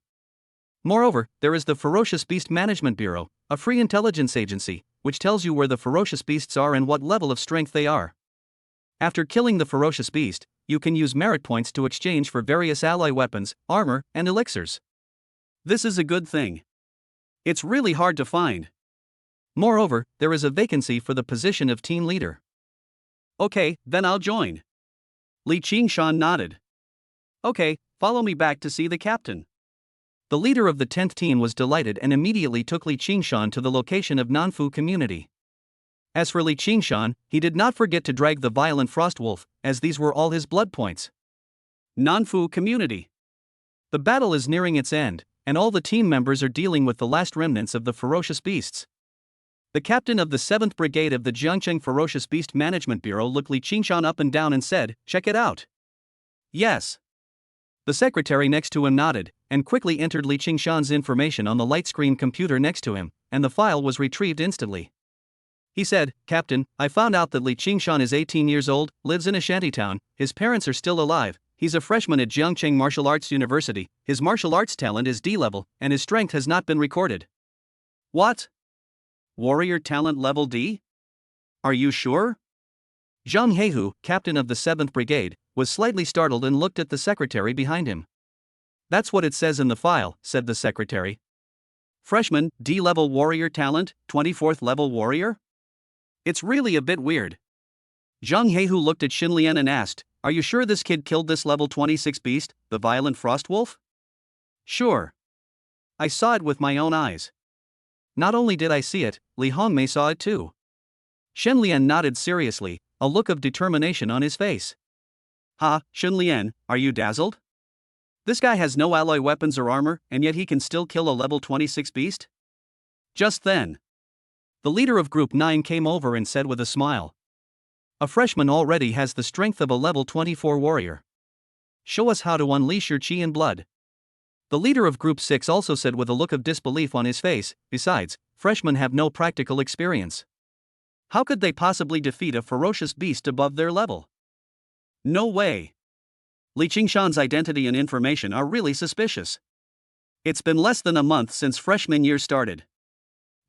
Moreover, there is the Ferocious Beast Management Bureau, a free intelligence agency, which tells you where the ferocious beasts are and what level of strength they are. After killing the ferocious beast, you can use merit points to exchange for various ally weapons, armor, and elixirs. This is a good thing. It's really hard to find. Moreover, there is a vacancy for the position of team leader. Okay, then I'll join. Li Qingshan nodded. Okay, follow me back to see the captain. The leader of the 10th team was delighted and immediately took Li Qingshan to the location of Nanfu community. As for Li Qingshan, he did not forget to drag the violent frost wolf, as these were all his blood points. Nanfu community. The battle is nearing its end, and all the team members are dealing with the last remnants of the ferocious beasts. The captain of the 7th Brigade of the Jiangcheng Ferocious Beast Management Bureau looked Li Qingshan up and down and said, "Check it out." Yes. The secretary next to him nodded, and quickly entered Li Qingshan's information on the light screen computer next to him, and the file was retrieved instantly. He said, "Captain, I found out that Li Qingshan is 18 years old, lives in a shantytown, his parents are still alive, he's a freshman at Jiangcheng Martial Arts University, his martial arts talent is D level, and his strength has not been recorded." What? Warrior talent level D? Are you sure? Zhang Heihu, captain of the 7th Brigade, was slightly startled and looked at the secretary behind him. "That's what it says in the file," said the secretary. "Freshman, D-level warrior talent, 24th level warrior? It's really a bit weird." Zhang Heihu looked at Xinlian and asked, "Are you sure this kid killed this level 26 beast, the violent frost wolf?" "Sure. I saw it with my own eyes." "Not only did I see it, Li Hongmei saw it too." Xinlian nodded seriously, a look of determination on his face. "Ha, Xinlian, are you dazzled? This guy has no alloy weapons or armor, and yet he can still kill a level 26 beast?" Just then, the leader of Group 9 came over and said with a smile, "A freshman already has the strength of a level 24 warrior. Show us how to unleash your chi and blood." The leader of Group 6 also said with a look of disbelief on his face, "Besides, freshmen have no practical experience. How could they possibly defeat a ferocious beast above their level? No way. Li Qingshan's identity and information are really suspicious. It's been less than a month since freshman year started.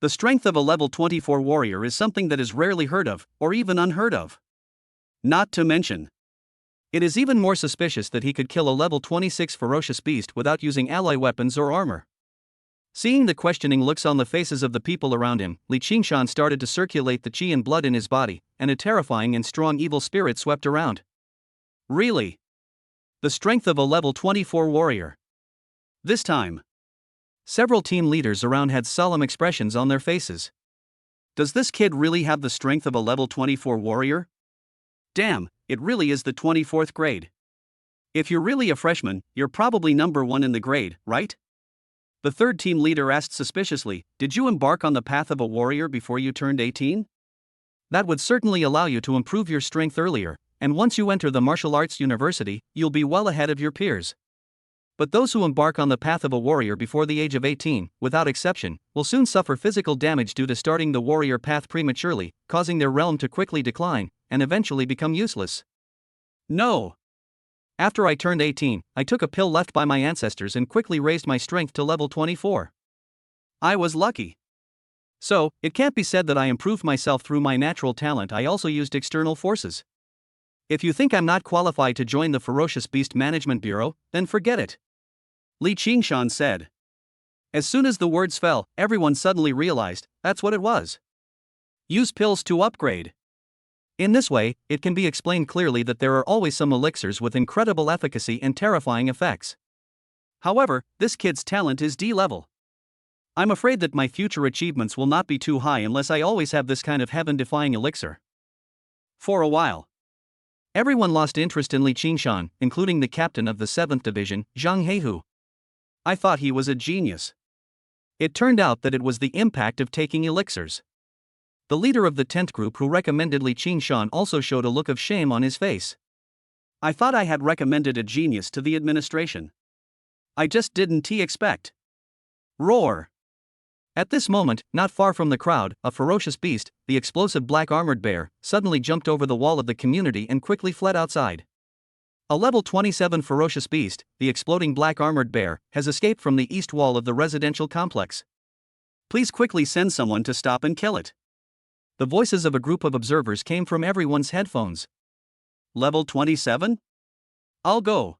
The strength of a level 24 warrior is something that is rarely heard of, or even unheard of. Not to mention, it is even more suspicious that he could kill a level 26 ferocious beast without using alloy weapons or armor." Seeing the questioning looks on the faces of the people around him, Li Qingshan started to circulate the chi and blood in his body, and a terrifying and strong evil spirit swept around. Really? The strength of a level 24 warrior. This time, several team leaders around had solemn expressions on their faces. Does this kid really have the strength of a level 24 warrior? Damn, it really is the 24th grade. If you're really a freshman, you're probably number 1 in the grade, right? The third team leader asked suspiciously, "Did you embark on the path of a warrior before you turned 18? That would certainly allow you to improve your strength earlier, and once you enter the martial arts university, you'll be well ahead of your peers. But those who embark on the path of a warrior before the age of 18, without exception, will soon suffer physical damage due to starting the warrior path prematurely, causing their realm to quickly decline, and eventually become useless." No. After I turned 18, I took a pill left by my ancestors and quickly raised my strength to level 24. I was lucky. So, it can't be said that I improved myself through my natural talent. I also used external forces. If you think I'm not qualified to join the Ferocious Beast Management Bureau, then forget it. Li Qingshan said. As soon as the words fell, everyone suddenly realized that's what it was. Use pills to upgrade. In this way, it can be explained clearly that there are always some elixirs with incredible efficacy and terrifying effects. However, this kid's talent is D level. I'm afraid that my future achievements will not be too high unless I always have this kind of heaven-defying elixir. For a while, everyone lost interest in Li Qingshan, including the captain of the 7th Division, Zhang Heihu. I thought he was a genius. It turned out that it was the impact of taking elixirs. The leader of the 10th group who recommended Li Qingshan also showed a look of shame on his face. I thought I had recommended a genius to the administration. I just didn't expect. Roar. At this moment, not far from the crowd, a ferocious beast, the explosive black armored bear, suddenly jumped over the wall of the community and quickly fled outside. A level 27 ferocious beast, the exploding black armored bear, has escaped from the east wall of the residential complex. Please quickly send someone to stop and kill it. The voices of a group of observers came from everyone's headphones. Level 27? I'll go.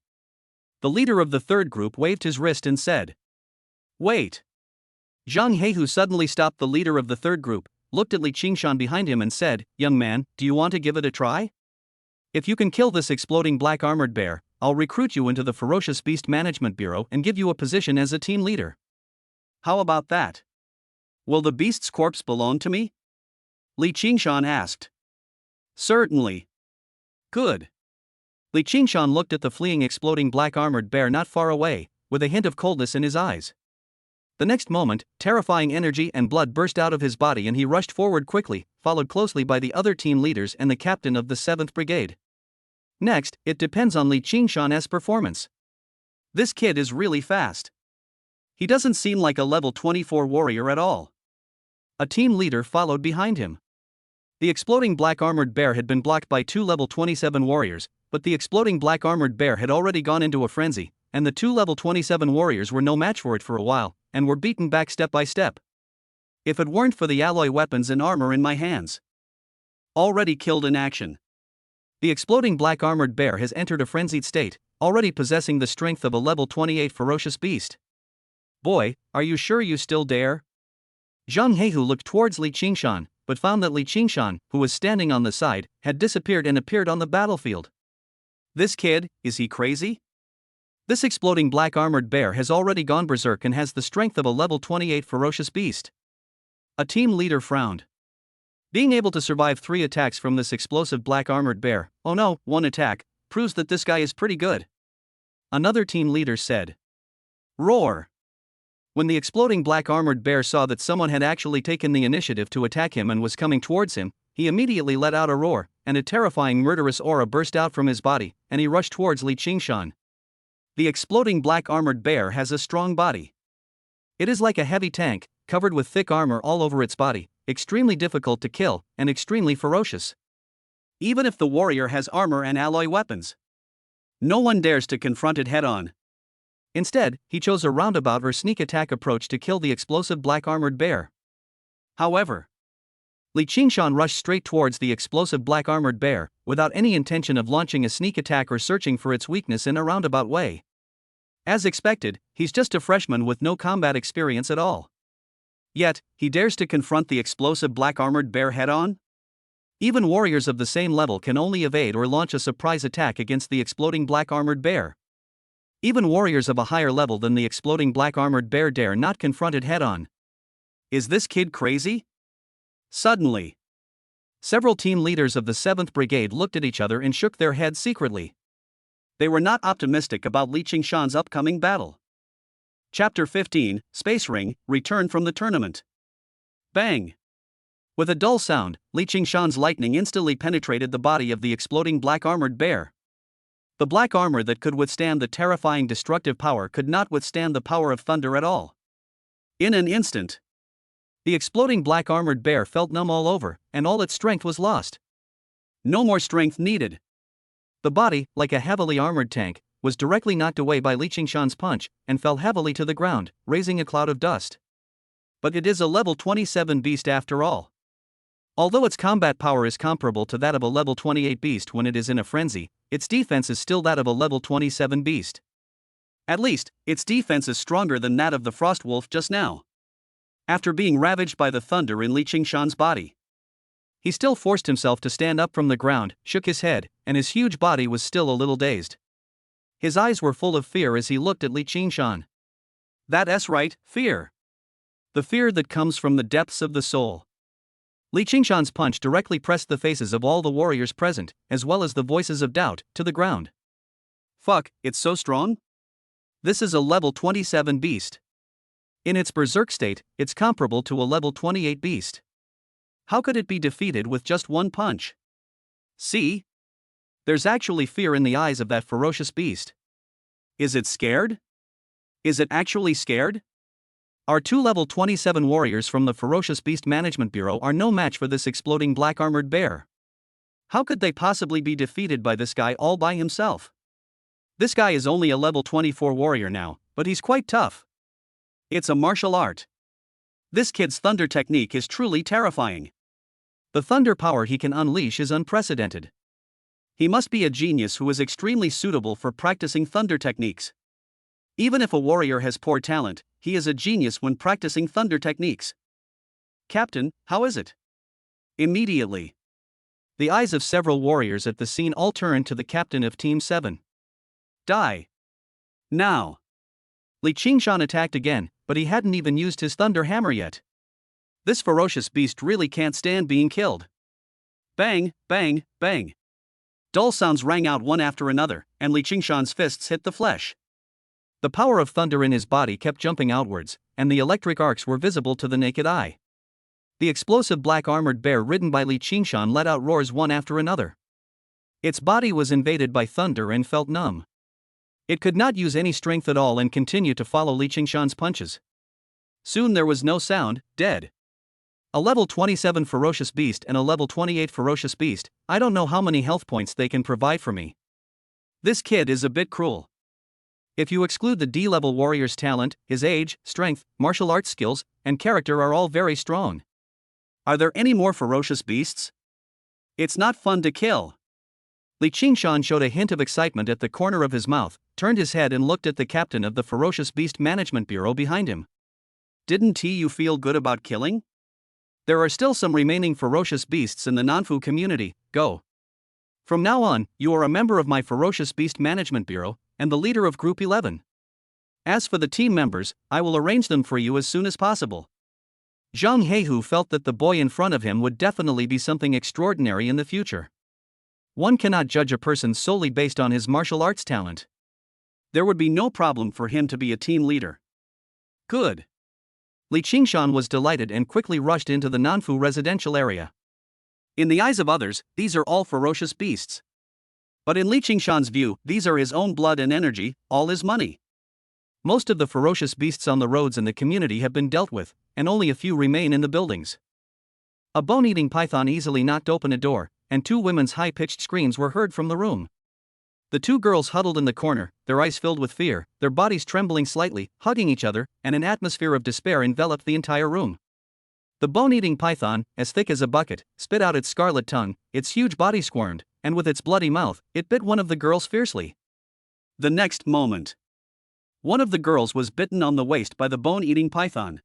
The leader of the third group waved his wrist and said. Wait. Zhang Heihu suddenly stopped the leader of the third group, looked at Li Qingshan behind him and said, Young man, do you want to give it a try? If you can kill this exploding black armored bear, I'll recruit you into the Ferocious Beast Management Bureau and give you a position as a team leader. How about that? Will the beast's corpse belong to me? Li Qingshan asked. Certainly. Good. Li Qingshan looked at the fleeing exploding black armored bear not far away, with a hint of coldness in his eyes. The next moment, terrifying energy and blood burst out of his body and he rushed forward quickly, followed closely by the other team leaders and the captain of the 7th Brigade. Next, it depends on Li Qingshan's performance. This kid is really fast. He doesn't seem like a level 24 warrior at all. A team leader followed behind him. The exploding black armored bear had been blocked by 2 level 27 warriors, but the exploding black armored bear had already gone into a frenzy, and the 2 level 27 warriors were no match for it for a while, and were beaten back step by step. If it weren't for the alloy weapons and armor in my hands. Already killed in action. The exploding black armored bear has entered a frenzied state, already possessing the strength of a level 28 ferocious beast. Boy, are you sure you still dare? Zhang Heihu looked towards Li Qingshan, but found that Li Qingshan, who was standing on the side, had disappeared and appeared on the battlefield. This kid, is he crazy? This exploding black armored bear has already gone berserk and has the strength of a level 28 ferocious beast. A team leader frowned. Being able to survive 3 attacks from this explosive black armored bear, oh no, 1 attack, proves that this guy is pretty good. Another team leader said. Roar. When the exploding black armored bear saw that someone had actually taken the initiative to attack him and was coming towards him, he immediately let out a roar, and a terrifying murderous aura burst out from his body, and he rushed towards Li Qingshan. The exploding black armored bear has a strong body. It is like a heavy tank, covered with thick armor all over its body, extremely difficult to kill, and extremely ferocious. Even if the warrior has armor and alloy weapons, no one dares to confront it head-on. Instead, he chose a roundabout or sneak attack approach to kill the explosive black armored bear. However, Li Qingshan rushed straight towards the explosive black armored bear, without any intention of launching a sneak attack or searching for its weakness in a roundabout way. As expected, he's just a freshman with no combat experience at all. Yet, he dares to confront the explosive black armored bear head-on? Even warriors of the same level can only evade or launch a surprise attack against the exploding black armored bear. Even warriors of a higher level than the exploding black armored bear dare not confront it head-on. Is this kid crazy? Suddenly, several team leaders of the 7th Brigade looked at each other and shook their heads secretly. They were not optimistic about Li Qingshan's upcoming battle. Chapter 15, Space Ring, Return from the Tournament. Bang! With a dull sound, Li Qingshan's lightning instantly penetrated the body of the exploding black armored bear. The black armor that could withstand the terrifying destructive power could not withstand the power of thunder at all. In an instant, the exploding black armored bear felt numb all over, and all its strength was lost. No more strength needed. The body, like a heavily armored tank, was directly knocked away by Li Qingshan's punch, and fell heavily to the ground, raising a cloud of dust. But it is a level 27 beast after all. Although its combat power is comparable to that of a level 28 beast when it is in a frenzy, its defense is still that of a level 27 beast. At least, its defense is stronger than that of the frost wolf just now. After being ravaged by the thunder in Li Qingshan's body, he still forced himself to stand up from the ground, shook his head, and his huge body was still a little dazed. His eyes were full of fear as he looked at Li Qingshan. That's right, fear. The fear that comes from the depths of the soul. Li Qingshan's punch directly pressed the faces of all the warriors present, as well as the voices of doubt, to the ground. Fuck, it's so strong? This is a level 27 beast. In its berserk state, it's comparable to a level 28 beast. How could it be defeated with just one punch? See? There's actually fear in the eyes of that ferocious beast. Is it scared? Is it actually scared? Our two level 27 warriors from the Ferocious Beast Management Bureau are no match for this exploding black armored bear. How could they possibly be defeated by this guy all by himself? This guy is only a level 24 warrior now, but he's quite tough. It's a martial art. This kid's thunder technique is truly terrifying. The thunder power he can unleash is unprecedented. He must be a genius who is extremely suitable for practicing thunder techniques. Even if a warrior has poor talent, he is a genius when practicing thunder techniques. Captain, how is it? Immediately. The eyes of several warriors at the scene all turn to the captain of Team 7. Die. Now. Li Qingshan attacked again, but he hadn't even used his thunder hammer yet. This ferocious beast really can't stand being killed. Bang, bang, bang. Dull sounds rang out one after another, and Li Qingshan's fists hit the flesh. The power of thunder in his body kept jumping outwards, and the electric arcs were visible to the naked eye. The explosive black armored bear ridden by Li Qingshan let out roars one after another. Its body was invaded by thunder and felt numb. It could not use any strength at all and continued to follow Li Qingshan's punches. Soon there was no sound, dead. A level 27 ferocious beast and a level 28 ferocious beast, I don't know how many health points they can provide for me. This kid is a bit cruel. If you exclude the D-level warrior's talent, his age, strength, martial arts skills, and character are all very strong. Are there any more ferocious beasts? It's not fun to kill. Li Qingshan showed a hint of excitement at the corner of his mouth, turned his head and looked at the captain of the Ferocious Beast Management Bureau behind him. Didn't you feel good about killing? There are still some remaining ferocious beasts in the Nanfu community, go. From now on, you are a member of my Ferocious Beast Management Bureau, and the leader of Group 11. As for the team members, I will arrange them for you as soon as possible. Zhang Heihu felt that the boy in front of him would definitely be something extraordinary in the future. One cannot judge a person solely based on his martial arts talent. There would be no problem for him to be a team leader. Good. Li Qingshan was delighted and quickly rushed into the Nanfu residential area. In the eyes of others, these are all ferocious beasts. But in Li Qingshan's view, these are his own blood and energy, all his money. Most of the ferocious beasts on the roads in the community have been dealt with, and only a few remain in the buildings. A bone-eating python easily knocked open a door, and two women's high-pitched screams were heard from the room. The two girls huddled in the corner, their eyes filled with fear, their bodies trembling slightly, hugging each other, and an atmosphere of despair enveloped the entire room. The bone-eating python, as thick as a bucket, spit out its scarlet tongue, its huge body squirmed, and with its bloody mouth, it bit one of the girls fiercely. The next moment, one of the girls was bitten on the waist by the bone-eating python.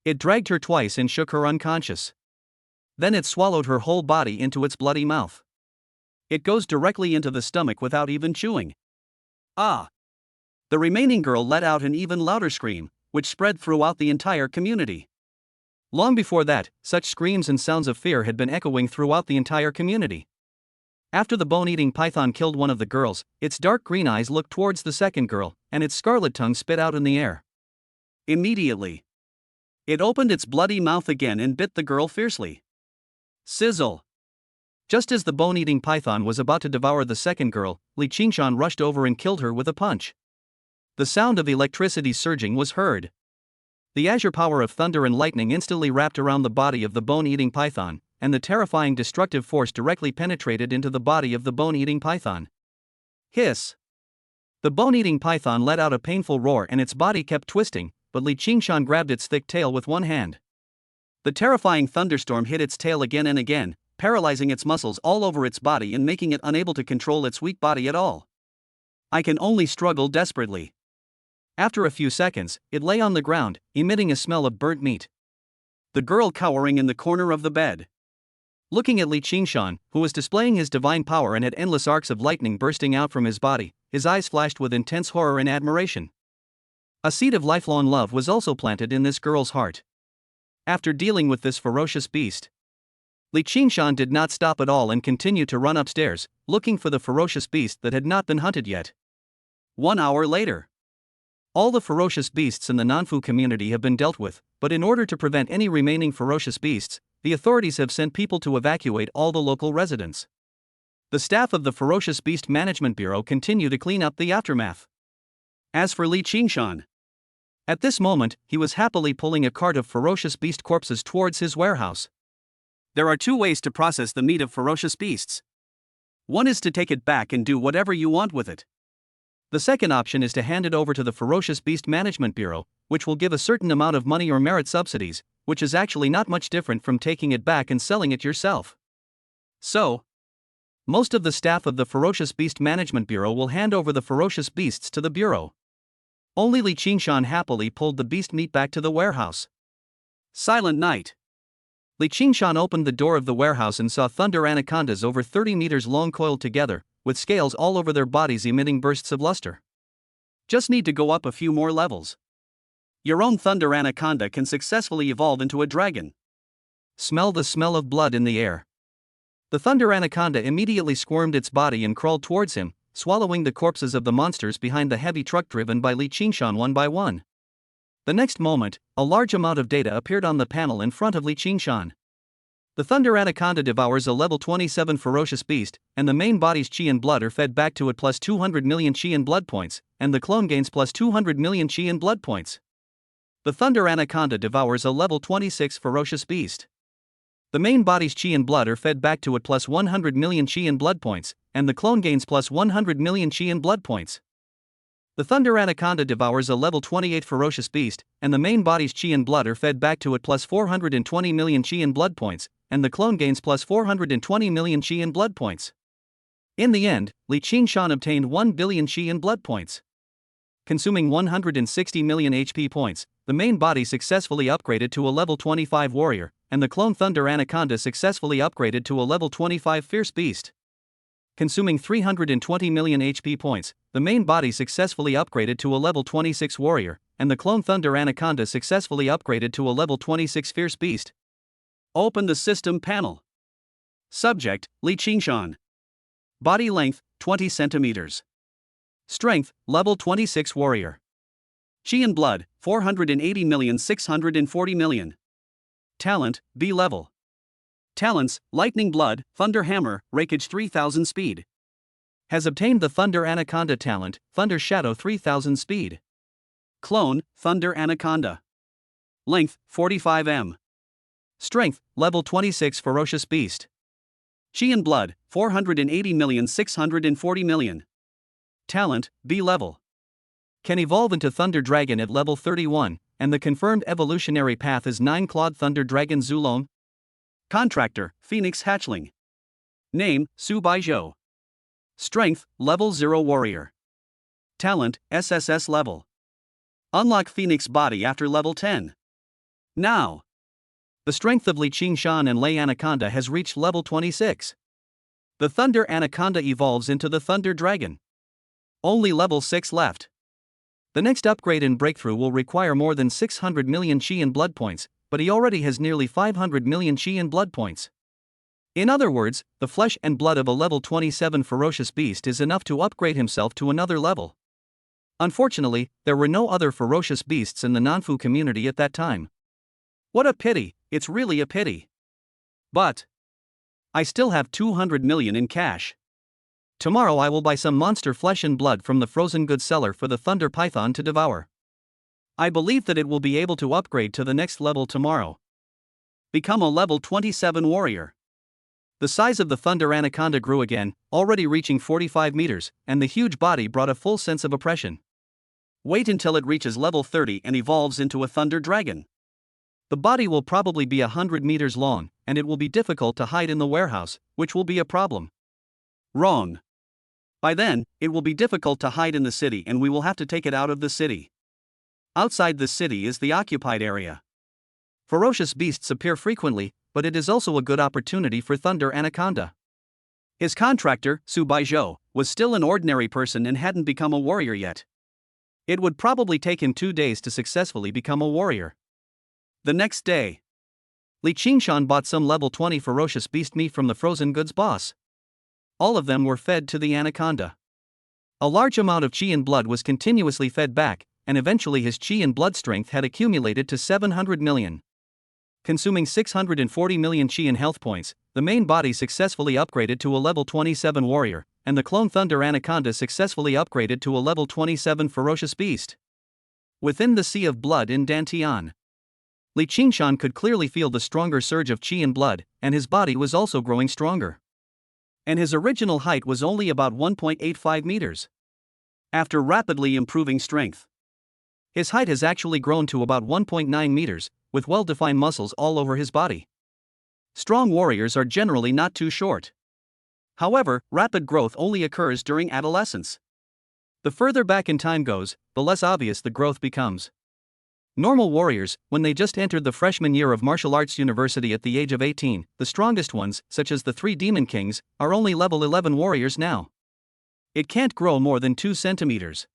It dragged her twice and shook her unconscious. Then it swallowed her whole body into its bloody mouth. It goes directly into the stomach without even chewing. Ah! The remaining girl let out an even louder scream, which spread throughout the entire community. Long before that, such screams and sounds of fear had been echoing throughout the entire community. After the bone-eating python killed one of the girls, its dark green eyes looked towards the second girl, and its scarlet tongue spit out in the air. Immediately, it opened its bloody mouth again and bit the girl fiercely. Sizzle! Just as the bone-eating python was about to devour the second girl, Li Qingshan rushed over and killed her with a punch. The sound of electricity surging was heard. The azure power of thunder and lightning instantly wrapped around the body of the bone-eating python, and the terrifying destructive force directly penetrated into the body of the bone-eating python. Hiss! The bone-eating python let out a painful roar and its body kept twisting, but Li Qingshan grabbed its thick tail with one hand. The terrifying thunderstorm hit its tail again and again, paralyzing its muscles all over its body and making it unable to control its weak body at all. I can only struggle desperately. After a few seconds, it lay on the ground, emitting a smell of burnt meat. The girl cowering in the corner of the bed. Looking at Li Qingshan, who was displaying his divine power and had endless arcs of lightning bursting out from his body, his eyes flashed with intense horror and admiration. A seed of lifelong love was also planted in this girl's heart. After dealing with this ferocious beast, Li Qingshan did not stop at all and continued to run upstairs, looking for the ferocious beast that had not been hunted yet. 1 hour later, all the ferocious beasts in the Nanfu community have been dealt with, but in order to prevent any remaining ferocious beasts, the authorities have sent people to evacuate all the local residents. The staff of the Ferocious Beast Management Bureau continue to clean up the aftermath. As for Li Qingshan, At this moment, he was happily pulling a cart of ferocious beast corpses towards his warehouse. There are two ways to process the meat of ferocious beasts. One is to take it back and do whatever you want with it. The second option is to hand it over to the Ferocious Beast Management Bureau, which will give a certain amount of money or merit subsidies, which is actually not much different from taking it back and selling it yourself. So, most of the staff of the Ferocious Beast Management Bureau will hand over the ferocious beasts to the Bureau. Only Li Qingshan happily pulled the beast meat back to the warehouse. Silent night. Li Qingshan opened the door of the warehouse and saw thunder anacondas over 30 meters long coiled together, with scales all over their bodies emitting bursts of luster. Just need to go up a few more levels. Your own thunder anaconda can successfully evolve into a dragon. Smell the smell of blood in the air. The thunder anaconda immediately squirmed its body and crawled towards him, swallowing the corpses of the monsters behind the heavy truck driven by Li Qingshan one by one. The next moment, a large amount of data appeared on the panel in front of Li Qingshan. The thunder anaconda devours a level 27 ferocious beast, and the main body's chi and blood are fed back to it plus 200 million chi and blood points, and the clone gains plus 200 million chi and blood points. The thunder anaconda devours a level 26 ferocious beast. The main body's chi and blood are fed back to it plus 100 million chi and blood points, and the clone gains plus 100 million chi and blood points. The thunder anaconda devours a level 28 ferocious beast, and the main body's chi and blood are fed back to it plus 420 million chi and blood points, and the clone gains plus 420 million chi and blood points. In the end, Li Qingshan obtained 1 billion chi and blood points. Consuming 160 million HP points, the main body successfully upgraded to a level 25 warrior, and the clone thunder anaconda successfully upgraded to a level 25 fierce beast. Consuming 320 million HP points, the main body successfully upgraded to a level 26 warrior, and the clone thunder anaconda successfully upgraded to a level 26 fierce beast. Open the system panel. Subject, Li Qingshan. Body length, 20 centimeters. Strength, level 26 warrior. Chi and blood, 480,640 million. Talent, B level. Talents, Lightning Blood, Thunder Hammer, Rakeage 3000 Speed. Has obtained the Thunder Anaconda talent, Thunder Shadow 3000 Speed. Clone, Thunder Anaconda. Length, 45 m. Strength, level 26 Ferocious Beast. Chi and blood, 480,640 million. Talent, B level. Can evolve into Thunder Dragon at level 31, and the confirmed evolutionary path is 9-clawed Thunder Dragon Zulong. Contractor, Phoenix Hatchling. Name, Su Baizhou. Strength, level 0 warrior. Talent, SSS level. Unlock Phoenix body after level 10. Now. The strength of Li Qingshan and Lei Anaconda has reached level 26. The Thunder Anaconda evolves into the Thunder Dragon. Only level 6 left. The next upgrade and breakthrough will require more than 600 million chi and blood points, but he already has nearly 500 million chi and blood points. In other words, the flesh and blood of a level 27 ferocious beast is enough to upgrade himself to another level. Unfortunately, there were no other ferocious beasts in the Nanfu community at that time. What a pity, it's really a pity. But I still have 200 million in cash. Tomorrow I will buy some monster flesh and blood from the frozen goods seller for the Thunder Python to devour. I believe that it will be able to upgrade to the next level tomorrow. Become a level 27 warrior. The size of the Thunder Anaconda grew again, already reaching 45 meters, and the huge body brought a full sense of oppression. Wait until it reaches level 30 and evolves into a Thunder Dragon. The body will probably be 100 meters long, and it will be difficult to hide in the warehouse, which will be a problem. Wrong. By then, it will be difficult to hide in the city and we will have to take it out of the city. Outside the city is the occupied area. Ferocious beasts appear frequently, but it is also a good opportunity for Thunder Anaconda. His contractor, Su Baizhou, was still an ordinary person and hadn't become a warrior yet. It would probably take him 2 days to successfully become a warrior. The next day, Li Qingshan bought some level 20 ferocious beast meat from the frozen goods boss. All of them were fed to the anaconda. A large amount of chi and blood was continuously fed back, and eventually his chi and blood strength had accumulated to 700 million. Consuming 640 million chi and health points, the main body successfully upgraded to a level 27 warrior, and the clone Thunder Anaconda successfully upgraded to a level 27 ferocious beast. Within the sea of blood in Dantian, Li Qingshan could clearly feel the stronger surge of qi and blood, and his body was also growing stronger. And his original height was only about 1.85 meters. After rapidly improving strength, his height has actually grown to about 1.9 meters, with well-defined muscles all over his body. Strong warriors are generally not too short. However, rapid growth only occurs during adolescence. The further back in time goes, the less obvious the growth becomes. Normal warriors, when they just entered the freshman year of martial arts university at the age of 18, the strongest ones, such as the 3 Demon Kings, are only level 11 warriors now. It can't grow more than 2 centimeters.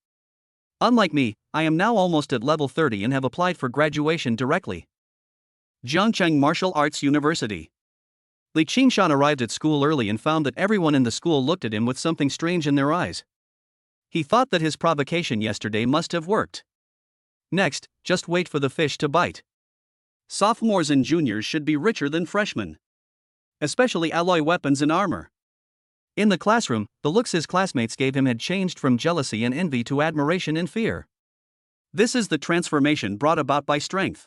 Unlike me, I am now almost at level 30 and have applied for graduation directly. Jiangcheng Martial Arts University. Li Qingshan arrived at school early and found that everyone in the school looked at him with something strange in their eyes. He thought that his provocation yesterday must have worked. Next, just wait for the fish to bite. Sophomores and juniors should be richer than freshmen, especially alloy weapons and armor. In the classroom, the looks his classmates gave him had changed from jealousy and envy to admiration and fear. This is the transformation brought about by strength.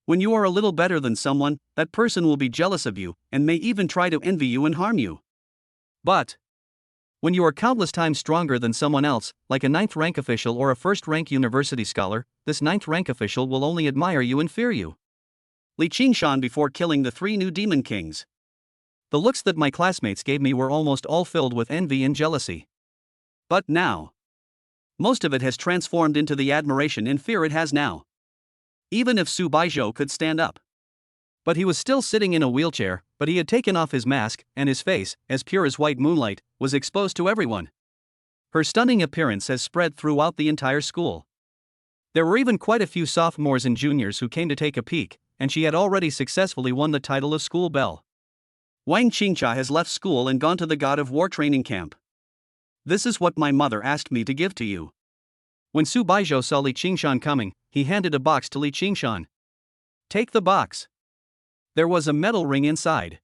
When you are a little better than someone, that person will be jealous of you, and may even try to envy you and harm you. But when you are countless times stronger than someone else, like a 9th rank official or a 1st rank university scholar, this 9th rank official will only admire you and fear you. Li Qingshan before killing the 3 new Demon Kings. The looks that my classmates gave me were almost all filled with envy and jealousy. But now, most of it has transformed into the admiration and fear it has now. Even if Su Baizhou could stand up. But he was still sitting in a wheelchair, but he had taken off his mask, and his face, as pure as white moonlight, was exposed to everyone. Her stunning appearance has spread throughout the entire school. There were even quite a few sophomores and juniors who came to take a peek, and she had already successfully won the title of School Belle. Wang Qingcha has left school and gone to the God of War training camp. This is what my mother asked me to give to you. When Su Baizhou saw Li Qingshan coming, he handed a box to Li Qingshan. Take the box. There was a metal ring inside.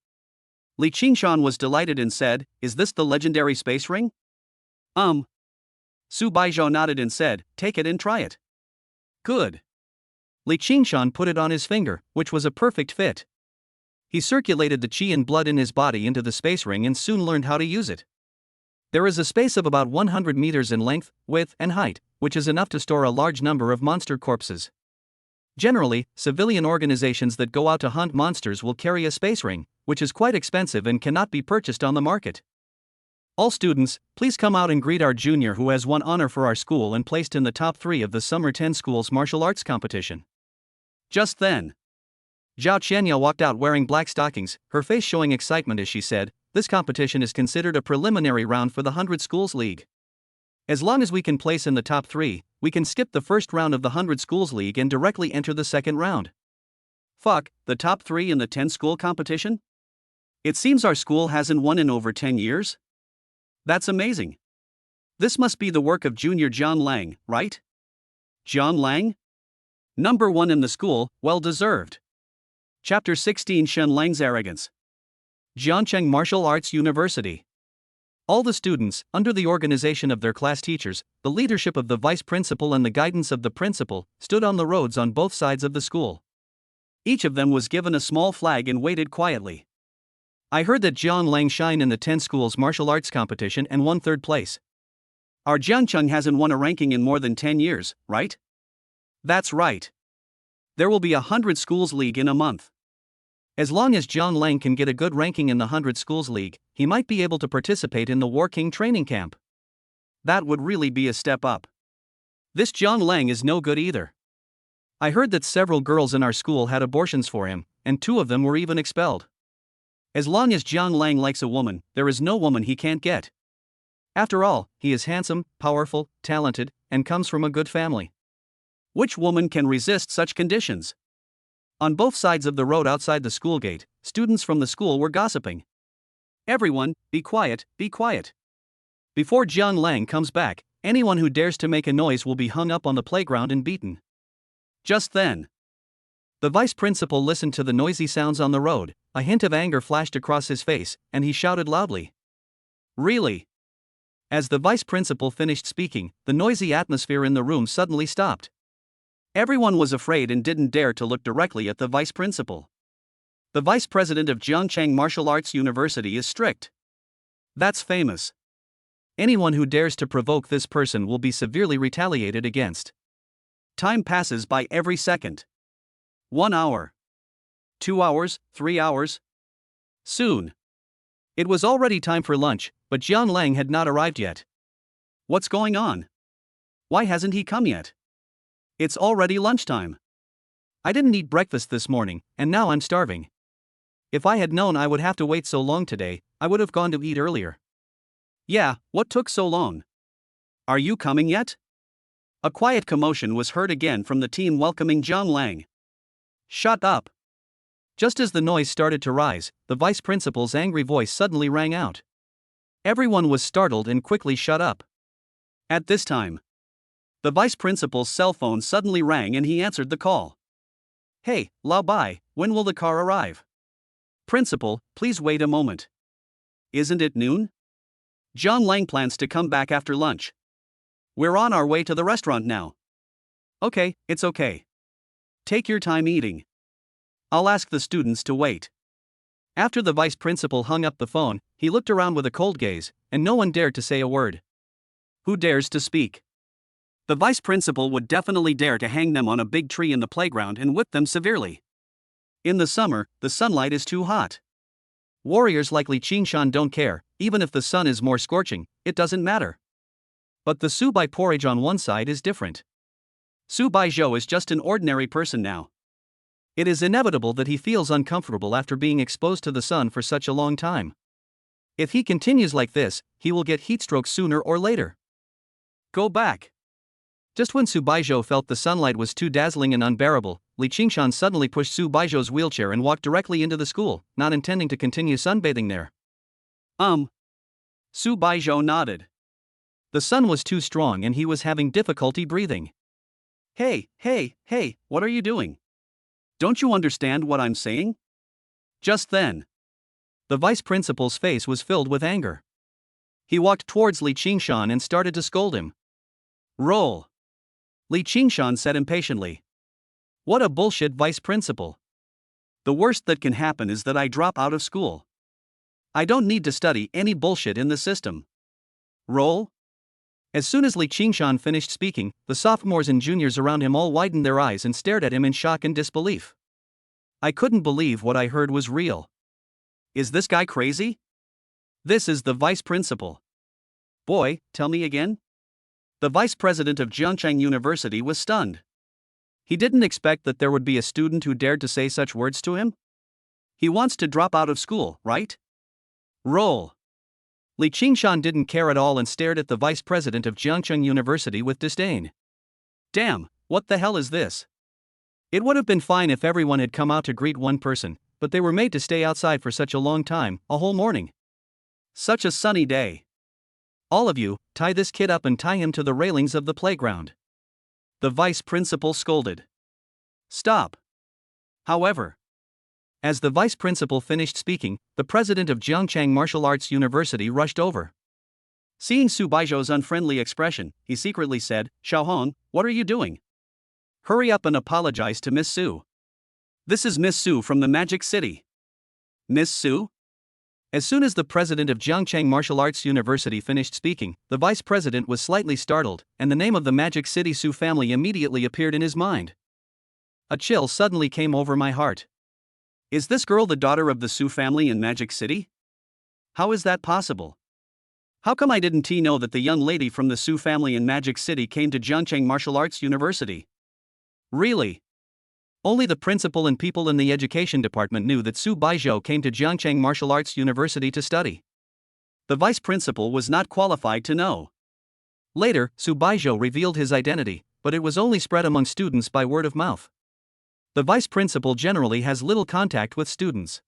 Li Qingshan was delighted and said, "Is this the legendary space ring?" Su Baizhou nodded and said, "Take it and try it." Good. Li Qingshan put it on his finger, which was a perfect fit. He circulated the qi and blood in his body into the space ring and soon learned how to use it. There is a space of about 100 meters in length, width, and height, which is enough to store a large number of monster corpses. Generally, civilian organizations that go out to hunt monsters will carry a space ring, which is quite expensive and cannot be purchased on the market. All students, please come out and greet our junior who has won honor for our school and placed in the top 3 of the Summer 10 Schools martial arts competition. Just then, Zhao Qianya walked out wearing black stockings, her face showing excitement as she said, "This competition is considered a preliminary round for the 100 Schools League. As long as we can place in the top 3, we can skip the first round of the 100 Schools League and directly enter the second round." Fuck, the top 3 in the 10 school competition? It seems our school hasn't won in over 10 years? That's amazing. This must be the work of Junior John Lang, right? John Lang? Number 1 in the school, well deserved. Chapter 16 Shen Lang's Arrogance. Jiangcheng Martial Arts University. All the students, under the organization of their class teachers, the leadership of the vice principal and the guidance of the principal, stood on the roads on both sides of the school. Each of them was given a small flag and waited quietly. I heard that John Lang shined in the 10 schools martial arts competition and won 3rd place. Our Jiangcheng hasn't won a ranking in more than 10 years, right? That's right. There will be a 100 Schools League in a month. As long as John Lang can get a good ranking in the 100 Schools League, he might be able to participate in the War King training camp. That would really be a step up. This John Lang is no good either. I heard that several girls in our school had abortions for him, and 2 of them were even expelled. As long as John Lang likes a woman, there is no woman he can't get. After all, he is handsome, powerful, talented, and comes from a good family. Which woman can resist such conditions? On both sides of the road outside the school gate, students from the school were gossiping. Everyone, be quiet, be quiet. Before Jiang Lang comes back, anyone who dares to make a noise will be hung up on the playground and beaten. Just then, the vice principal listened to the noisy sounds on the road, a hint of anger flashed across his face, and he shouted loudly. Really? As the vice principal finished speaking, the noisy atmosphere in the room suddenly stopped. Everyone was afraid and didn't dare to look directly at the vice principal. The vice president of Zhangcheng Martial Arts University is strict. That's famous. Anyone who dares to provoke this person will be severely retaliated against. Time passes by every second. 1 hour. 2 hours, 3 hours. Soon. It was already time for lunch, but Jian Lang had not arrived yet. What's going on? Why hasn't he come yet? It's already lunchtime. I didn't eat breakfast this morning, and now I'm starving. If I had known I would have to wait so long today, I would have gone to eat earlier. Yeah, what took so long? Are you coming yet? A quiet commotion was heard again from the team welcoming Jiang Lang. Shut up. Just as the noise started to rise, the vice principal's angry voice suddenly rang out. Everyone was startled and quickly shut up. At this time, the vice principal's cell phone suddenly rang and he answered the call. Hey, Lao Bai, when will the car arrive? Principal, please wait a moment. Isn't it noon? Jiang Lang plans to come back after lunch. We're on our way to the restaurant now. Okay, it's okay. Take your time eating. I'll ask the students to wait. After the vice principal hung up the phone, he looked around with a cold gaze, and no one dared to say a word. Who dares to speak? The vice principal would definitely dare to hang them on a big tree in the playground and whip them severely. In the summer, the sunlight is too hot. Warriors like Li Qingshan don't care, even if the sun is more scorching, it doesn't matter. But the Su Bai porridge on one side is different. Su Baizhou is just an ordinary person now. It is inevitable that he feels uncomfortable after being exposed to the sun for such a long time. If he continues like this, he will get heatstroke sooner or later. Go back. Just when Su Baizhou felt the sunlight was too dazzling and unbearable, Li Qingshan suddenly pushed Su Baizhou's wheelchair and walked directly into the school, not intending to continue sunbathing there. Su Baizhou nodded. The sun was too strong and he was having difficulty breathing. Hey, what are you doing? Don't you understand what I'm saying? Just then, the vice principal's face was filled with anger. He walked towards Li Qingshan and started to scold him. Roll. Li Qingshan said impatiently. What a bullshit vice principal. The worst that can happen is that I drop out of school. I don't need to study any bullshit in the system. Roll. As soon as Li Qingshan finished speaking, the sophomores and juniors around him all widened their eyes and stared at him in shock and disbelief. I couldn't believe what I heard was real. Is this guy crazy? This is the vice principal. Boy, tell me again? The vice president of Zhangcheng University was stunned. He didn't expect that there would be a student who dared to say such words to him. He wants to drop out of school, right? Roll. Li Qingshan didn't care at all and stared at the vice president of Zhangcheng University with disdain. Damn, what the hell is this? It would have been fine if everyone had come out to greet one person, but they were made to stay outside for such a long time, a whole morning. Such a sunny day. All of you, tie this kid up and tie him to the railings of the playground. The vice principal scolded. Stop. However, as the vice principal finished speaking, the president of Zhangcheng Martial Arts University rushed over. Seeing Su Baizhou's unfriendly expression, he secretly said, Xiaohong, what are you doing? Hurry up and apologize to Miss Su. This is Miss Su from the Magic City. Miss Su? As soon as the president of Zhangcheng Martial Arts University finished speaking, the vice president was slightly startled, and the name of the Magic City Su family immediately appeared in his mind. A chill suddenly came over my heart. Is this girl the daughter of the Su family in Magic City? How is that possible? How come I didn't know that the young lady from the Su family in Magic City came to Zhangcheng Martial Arts University? Really? Only the principal and people in the education department knew that Su Baizhou came to Zhangcheng Martial Arts University to study. The vice principal was not qualified to know. Later, Su Baizhou revealed his identity, but it was only spread among students by word of mouth. The vice principal generally has little contact with students.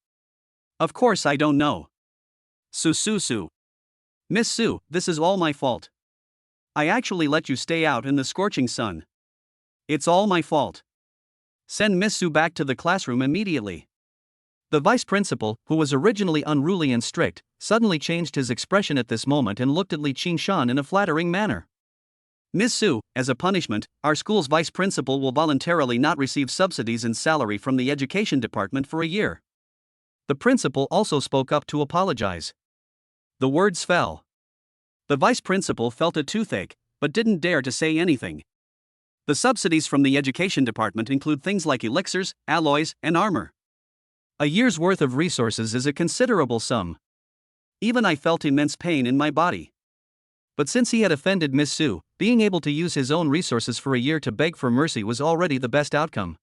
Of course I don't know. Su. Miss Su, this is all my fault. I actually let you stay out in the scorching sun. It's all my fault. Send Miss Su back to the classroom immediately. The vice principal, who was originally unruly and strict, suddenly changed his expression at this moment and looked at Li Qingshan in a flattering manner. Miss Su, as a punishment, our school's vice principal will voluntarily not receive subsidies and salary from the education department for a year. The principal also spoke up to apologize. The words fell. The vice principal felt a toothache, but didn't dare to say anything. The subsidies from the education department include things like elixirs, alloys, and armor. A year's worth of resources is a considerable sum. Even I felt immense pain in my body. But since he had offended Miss Su, being able to use his own resources for a year to beg for mercy was already the best outcome.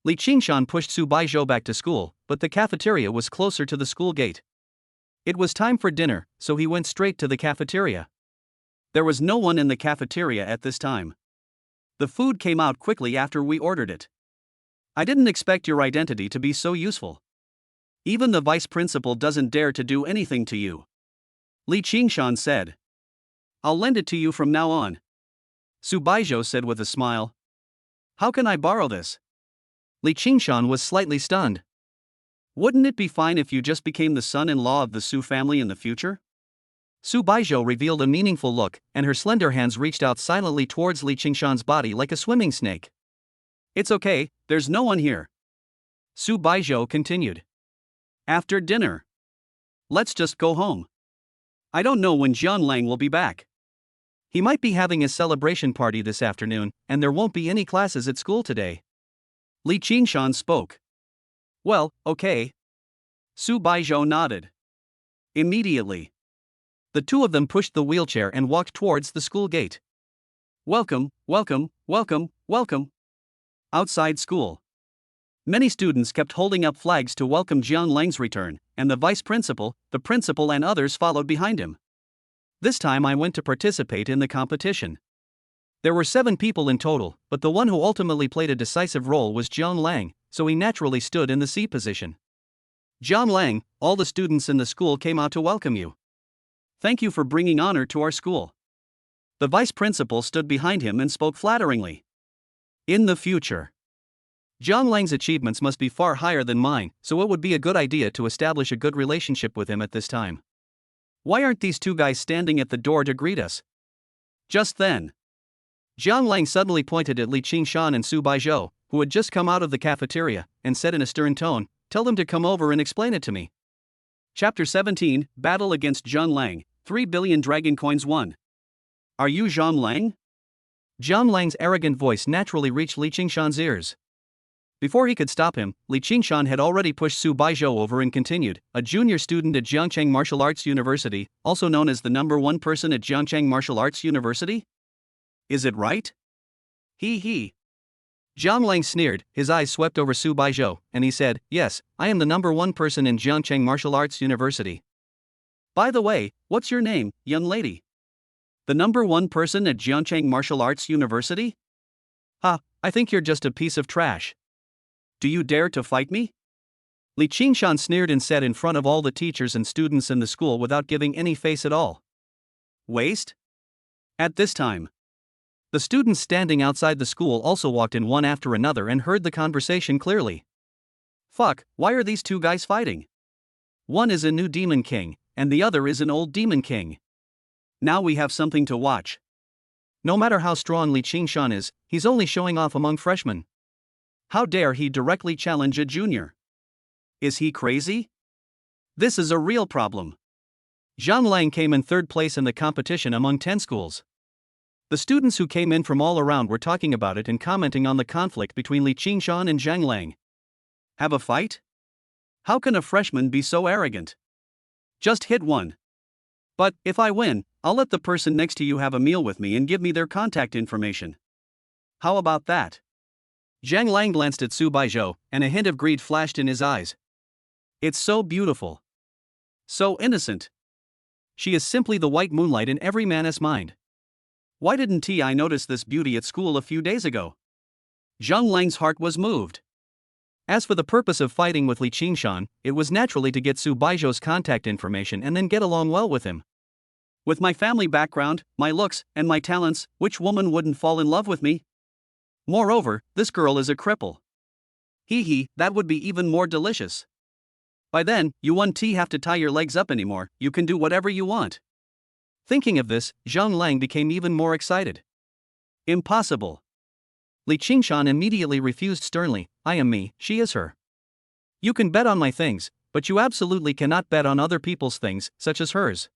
Li Qingshan pushed Su Baizhou back to school, but the cafeteria was closer to the school gate. It was time for dinner, so he went straight to the cafeteria. There was no one in the cafeteria at this time. The food came out quickly after we ordered it. I didn't expect your identity to be so useful. Even the vice principal doesn't dare to do anything to you. Li Qingshan said. I'll lend it to you from now on. Su Baizhou said with a smile. How can I borrow this? Li Qingshan was slightly stunned. Wouldn't it be fine if you just became the son-in-law of the Su family in the future? Su Baizhou revealed a meaningful look, and her slender hands reached out silently towards Li Qingshan's body like a swimming snake. It's okay, there's no one here. Su Baizhou continued. After dinner. Let's just go home. I don't know when Jian Lang will be back. He might be having a celebration party this afternoon, and there won't be any classes at school today. Li Qingshan spoke. Well, okay. Su Baizhou nodded. Immediately. The two of them pushed the wheelchair and walked towards the school gate. Welcome, welcome, welcome, welcome. Outside school. Many students kept holding up flags to welcome Jian Lang's return, and the vice principal, the principal, and others followed behind him. This time I went to participate in the competition. There were 7 people in total, but the one who ultimately played a decisive role was Jian Lang, so he naturally stood in the C position. Jian Lang, all the students in the school came out to welcome you. Thank you for bringing honor to our school. The vice principal stood behind him and spoke flatteringly. In the future, Jian Lang's achievements must be far higher than mine, so it would be a good idea to establish a good relationship with him at this time. Why aren't these 2 guys standing at the door to greet us? Just then, Jian Lang suddenly pointed at Li Qingshan and Su Baizhou, who had just come out of the cafeteria, and said in a stern tone, Tell them to come over and explain it to me. Chapter 17, Battle against Jian Lang, 3 billion dragon coins won. Are you Jian Lang? Jian Lang's arrogant voice naturally reached Li Qingshan's ears. Before he could stop him, Li Qingshan had already pushed Su Baizhou over and continued, a junior student at Jiangcheng Martial Arts University, also known as the number 1 person at Jiangcheng Martial Arts University? Is it right? He. Jian Lang sneered, his eyes swept over Su Baizhou, and he said, Yes, I am the number 1 person in Jiangcheng Martial Arts University. By the way, what's your name, young lady? The number 1 person at Jiangcheng Martial Arts University? I think you're just a piece of trash. Do you dare to fight me? Li Qingshan sneered and said in front of all the teachers and students in the school without giving any face at all. Waste? At this time, the students standing outside the school also walked in one after another and heard the conversation clearly. Fuck, why are these 2 guys fighting? One is a new demon king, and the other is an old demon king. Now we have something to watch. No matter how strong Li Qingshan is, he's only showing off among freshmen. How dare he directly challenge a junior? Is he crazy? This is a real problem. Jian Lang came in 3rd place in the competition among 10 schools. The students who came in from all around were talking about it and commenting on the conflict between Li Qingshan and Jiang Lang. Have a fight? How can a freshman be so arrogant? Just hit one. But, if I win, I'll let the person next to you have a meal with me and give me their contact information. How about that? Jiang Lang glanced at Su Baizhou, and a hint of greed flashed in his eyes. It's so beautiful. So innocent. She is simply the white moonlight in every man's mind. Why didn't I notice this beauty at school a few days ago? Jiang Lang's heart was moved. As for the purpose of fighting with Li Qingshan, it was naturally to get Su Baizhou's contact information and then get along well with him. With my family background, my looks, and my talents, which woman wouldn't fall in love with me? Moreover, this girl is a cripple. That would be even more delicious. By then, you won't have to tie your legs up anymore, you can do whatever you want. Thinking of this, Jiang Lang became even more excited. Impossible. Li Qingshan immediately refused sternly. I am me, she is her. You can bet on my things, but you absolutely cannot bet on other people's things, such as hers.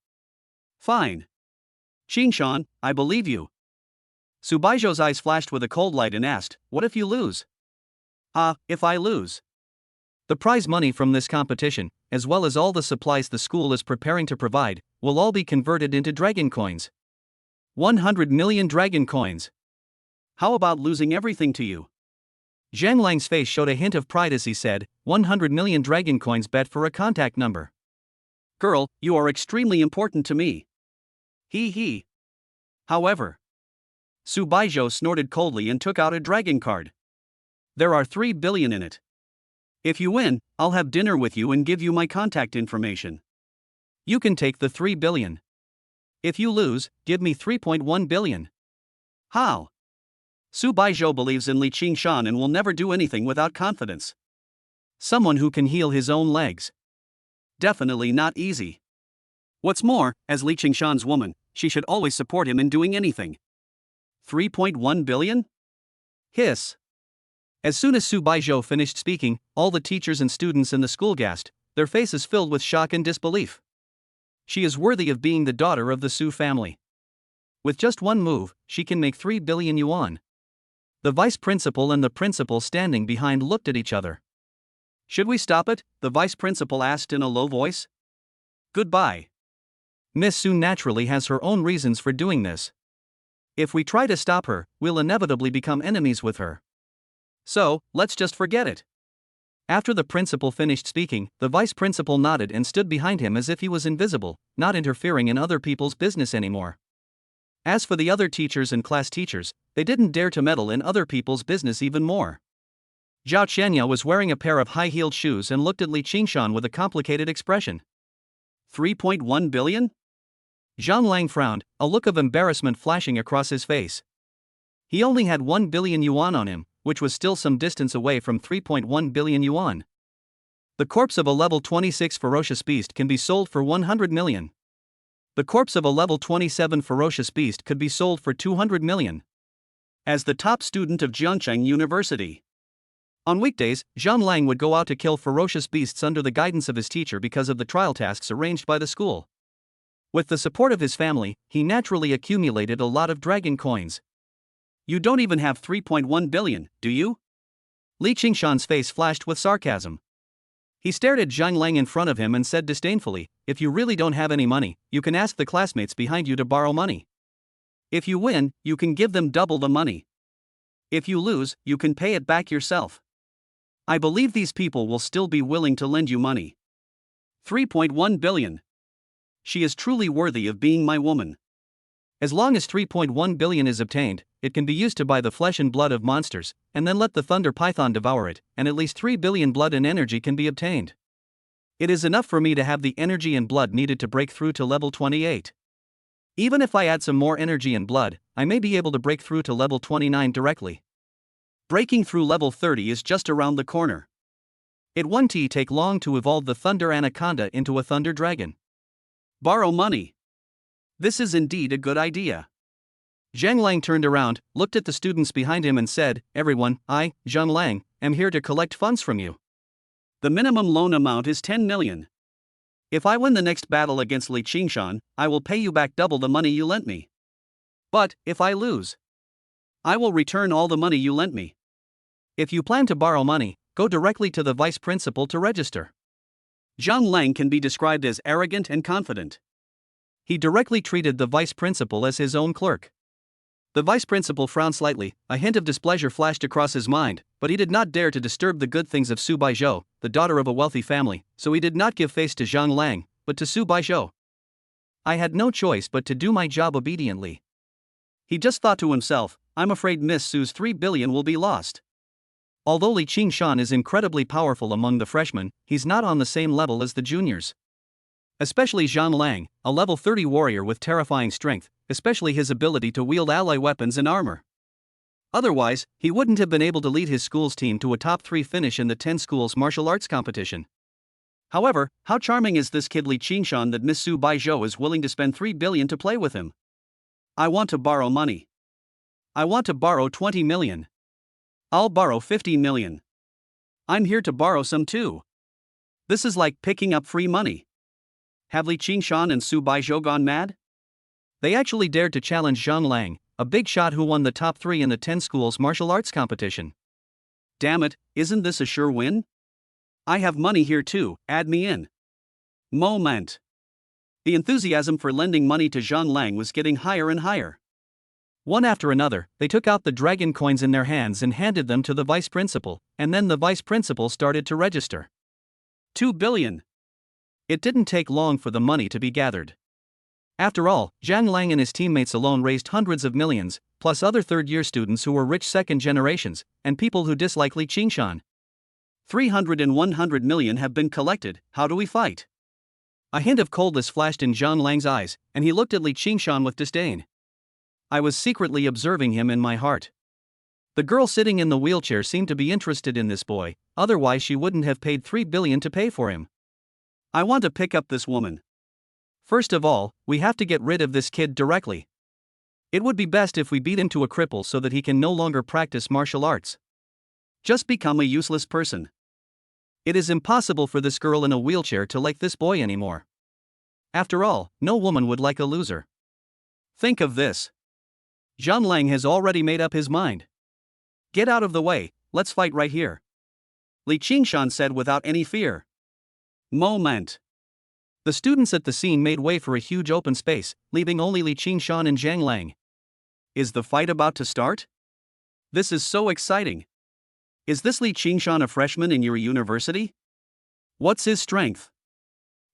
Fine. Qingshan, I believe you. Su Baizhou's eyes flashed with a cold light and asked, what if you lose? If I lose? The prize money from this competition, as well as all the supplies the school is preparing to provide, will all be converted into dragon coins. 100 million dragon coins. How about losing everything to you? Zhang Lang's face showed a hint of pride as he said, 100 million dragon coins bet for a contact number. Girl, you are extremely important to me. He. However. Su Baizhou snorted coldly and took out a dragon card. There are 3 billion in it. If you win, I'll have dinner with you and give you my contact information. You can take the 3 billion. If you lose, give me 3.1 billion. How? Su Baizhou believes in Li Qingshan and will never do anything without confidence. Someone who can heal his own legs. Definitely not easy. What's more, as Li Qingshan's woman, she should always support him in doing anything. 3.1 billion? Hiss. As soon as Su Baizhou finished speaking, all the teachers and students in the school gasped, their faces filled with shock and disbelief. She is worthy of being the daughter of the Su family. With just one move, she can make 3 billion yuan. The vice principal and the principal standing behind looked at each other. Should we stop it? The vice principal asked in a low voice. Goodbye. Miss Su naturally has her own reasons for doing this. If we try to stop her, we'll inevitably become enemies with her. So, let's just forget it. After the principal finished speaking, the vice principal nodded and stood behind him as if he was invisible, not interfering in other people's business anymore. As for the other teachers and class teachers, they didn't dare to meddle in other people's business even more. Zhao Qianya was wearing a pair of high-heeled shoes and looked at Li Qingshan with a complicated expression. 3.1 billion? Zhang Lang frowned, a look of embarrassment flashing across his face. He only had 1 billion yuan on him, which was still some distance away from 3.1 billion yuan. The corpse of a level 26 ferocious beast can be sold for 100 million. The corpse of a level 27 ferocious beast could be sold for 200 million. As the top student of Jiangcheng University. On weekdays, Zhang Lang would go out to kill ferocious beasts under the guidance of his teacher because of the trial tasks arranged by the school. With the support of his family, he naturally accumulated a lot of dragon coins. You don't even have 3.1 billion, do you? Li Qingshan's face flashed with sarcasm. He stared at Zhang Lang in front of him and said disdainfully, if you really don't have any money, you can ask the classmates behind you to borrow money. If you win, you can give them double the money. If you lose, you can pay it back yourself. I believe these people will still be willing to lend you money. 3.1 billion. She is truly worthy of being my woman. As long as 3.1 billion is obtained, it can be used to buy the flesh and blood of monsters, and then let the thunder python devour it, and at least 3 billion blood and energy can be obtained. It is enough for me to have the energy and blood needed to break through to level 28. Even if I add some more energy and blood, I may be able to break through to level 29 directly. Breaking through level 30 is just around the corner. It won't take long to evolve the Thunder Anaconda into a Thunder Dragon. Borrow money. This is indeed a good idea. Zhang Lang turned around, looked at the students behind him and said, everyone, I, Zhang Lang, am here to collect funds from you. The minimum loan amount is 10 million. If I win the next battle against Li Qingshan, I will pay you back double the money you lent me. But, if I lose, I will return all the money you lent me. If you plan to borrow money, go directly to the vice principal to register. Zhang Lang can be described as arrogant and confident. He directly treated the vice principal as his own clerk. The vice principal frowned slightly, a hint of displeasure flashed across his mind, but he did not dare to disturb the good things of Su Baizhou, the daughter of a wealthy family, so he did not give face to Zhang Lang, but to Su Baizhou. I had no choice but to do my job obediently. He just thought to himself, I'm afraid Miss Su's 3 billion will be lost. Although Li Qingshan is incredibly powerful among the freshmen, he's not on the same level as the juniors. Especially Zhang Lang, a level 30 warrior with terrifying strength, especially his ability to wield ally weapons and armor. Otherwise, he wouldn't have been able to lead his school's team to a top 3 finish in the 10 schools martial arts competition. However, how charming is this kid Li Qingshan that Miss Su Baizhou is willing to spend 3 billion to play with him? I want to borrow money. I want to borrow 20 million. I'll borrow 15 million. I'm here to borrow some too. This is like picking up free money. Have Li Qingshan and Su Baizhou gone mad? They actually dared to challenge Zhang Lang, a big shot who won the top 3 in the 10 schools martial arts competition. Damn it, isn't this a sure win? I have money here too, add me in. Moment. The enthusiasm for lending money to Zhang Lang was getting higher and higher. One after another, they took out the dragon coins in their hands and handed them to the vice principal, and then the vice principal started to register. 2 billion. It didn't take long for the money to be gathered. After all, Zhang Lang and his teammates alone raised hundreds of millions, plus other third-year students who were rich second generations, and people who dislike Li Qingshan. 300 and 100 million have been collected, how do we fight? A hint of coldness flashed in Zhang Lang's eyes, and he looked at Li Qingshan with disdain. I was secretly observing him in my heart. The girl sitting in the wheelchair seemed to be interested in this boy, otherwise she wouldn't have paid 3 billion to pay for him. I want to pick up this woman. First of all, we have to get rid of this kid directly. It would be best if we beat him to a cripple so that he can no longer practice martial arts. Just become a useless person. It is impossible for this girl in a wheelchair to like this boy anymore. After all, no woman would like a loser. Think of this. Zhang Lang has already made up his mind. Get out of the way, let's fight right here. Li Qingshan said without any fear. Moment. The students at the scene made way for a huge open space, leaving only Li Qingshan and Zhang Lang. Is the fight about to start? This is so exciting. Is this Li Qingshan a freshman in your university? What's his strength?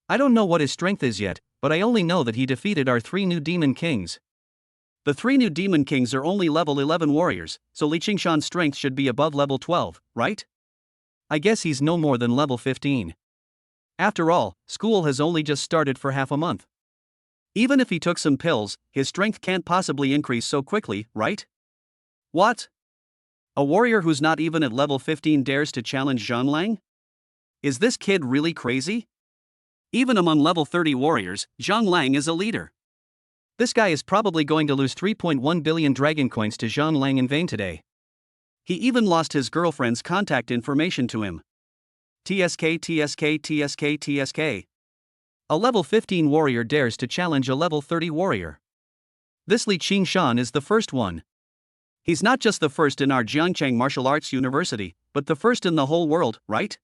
I don't know what his strength is yet, but I only know that he defeated our 3 new demon kings. The 3 new demon kings are only level 11 warriors, so Li Qingshan's strength should be above level 12, right? I guess he's no more than level 15. After all, school has only just started for half a month. Even if he took some pills, his strength can't possibly increase so quickly, right? What? A warrior who's not even at level 15 dares to challenge Zhang Lang? Is this kid really crazy? Even among level 30 warriors, Zhang Lang is a leader. This guy is probably going to lose 3.1 billion dragon coins to Zhang Lang in vain today. He even lost his girlfriend's contact information to him. TSK TSK TSK TSK. A level 15 warrior dares to challenge a level 30 warrior. This Li Qingshan is the first one. He's not just the first in our Jiangcheng Martial Arts University, but the first in the whole world, right?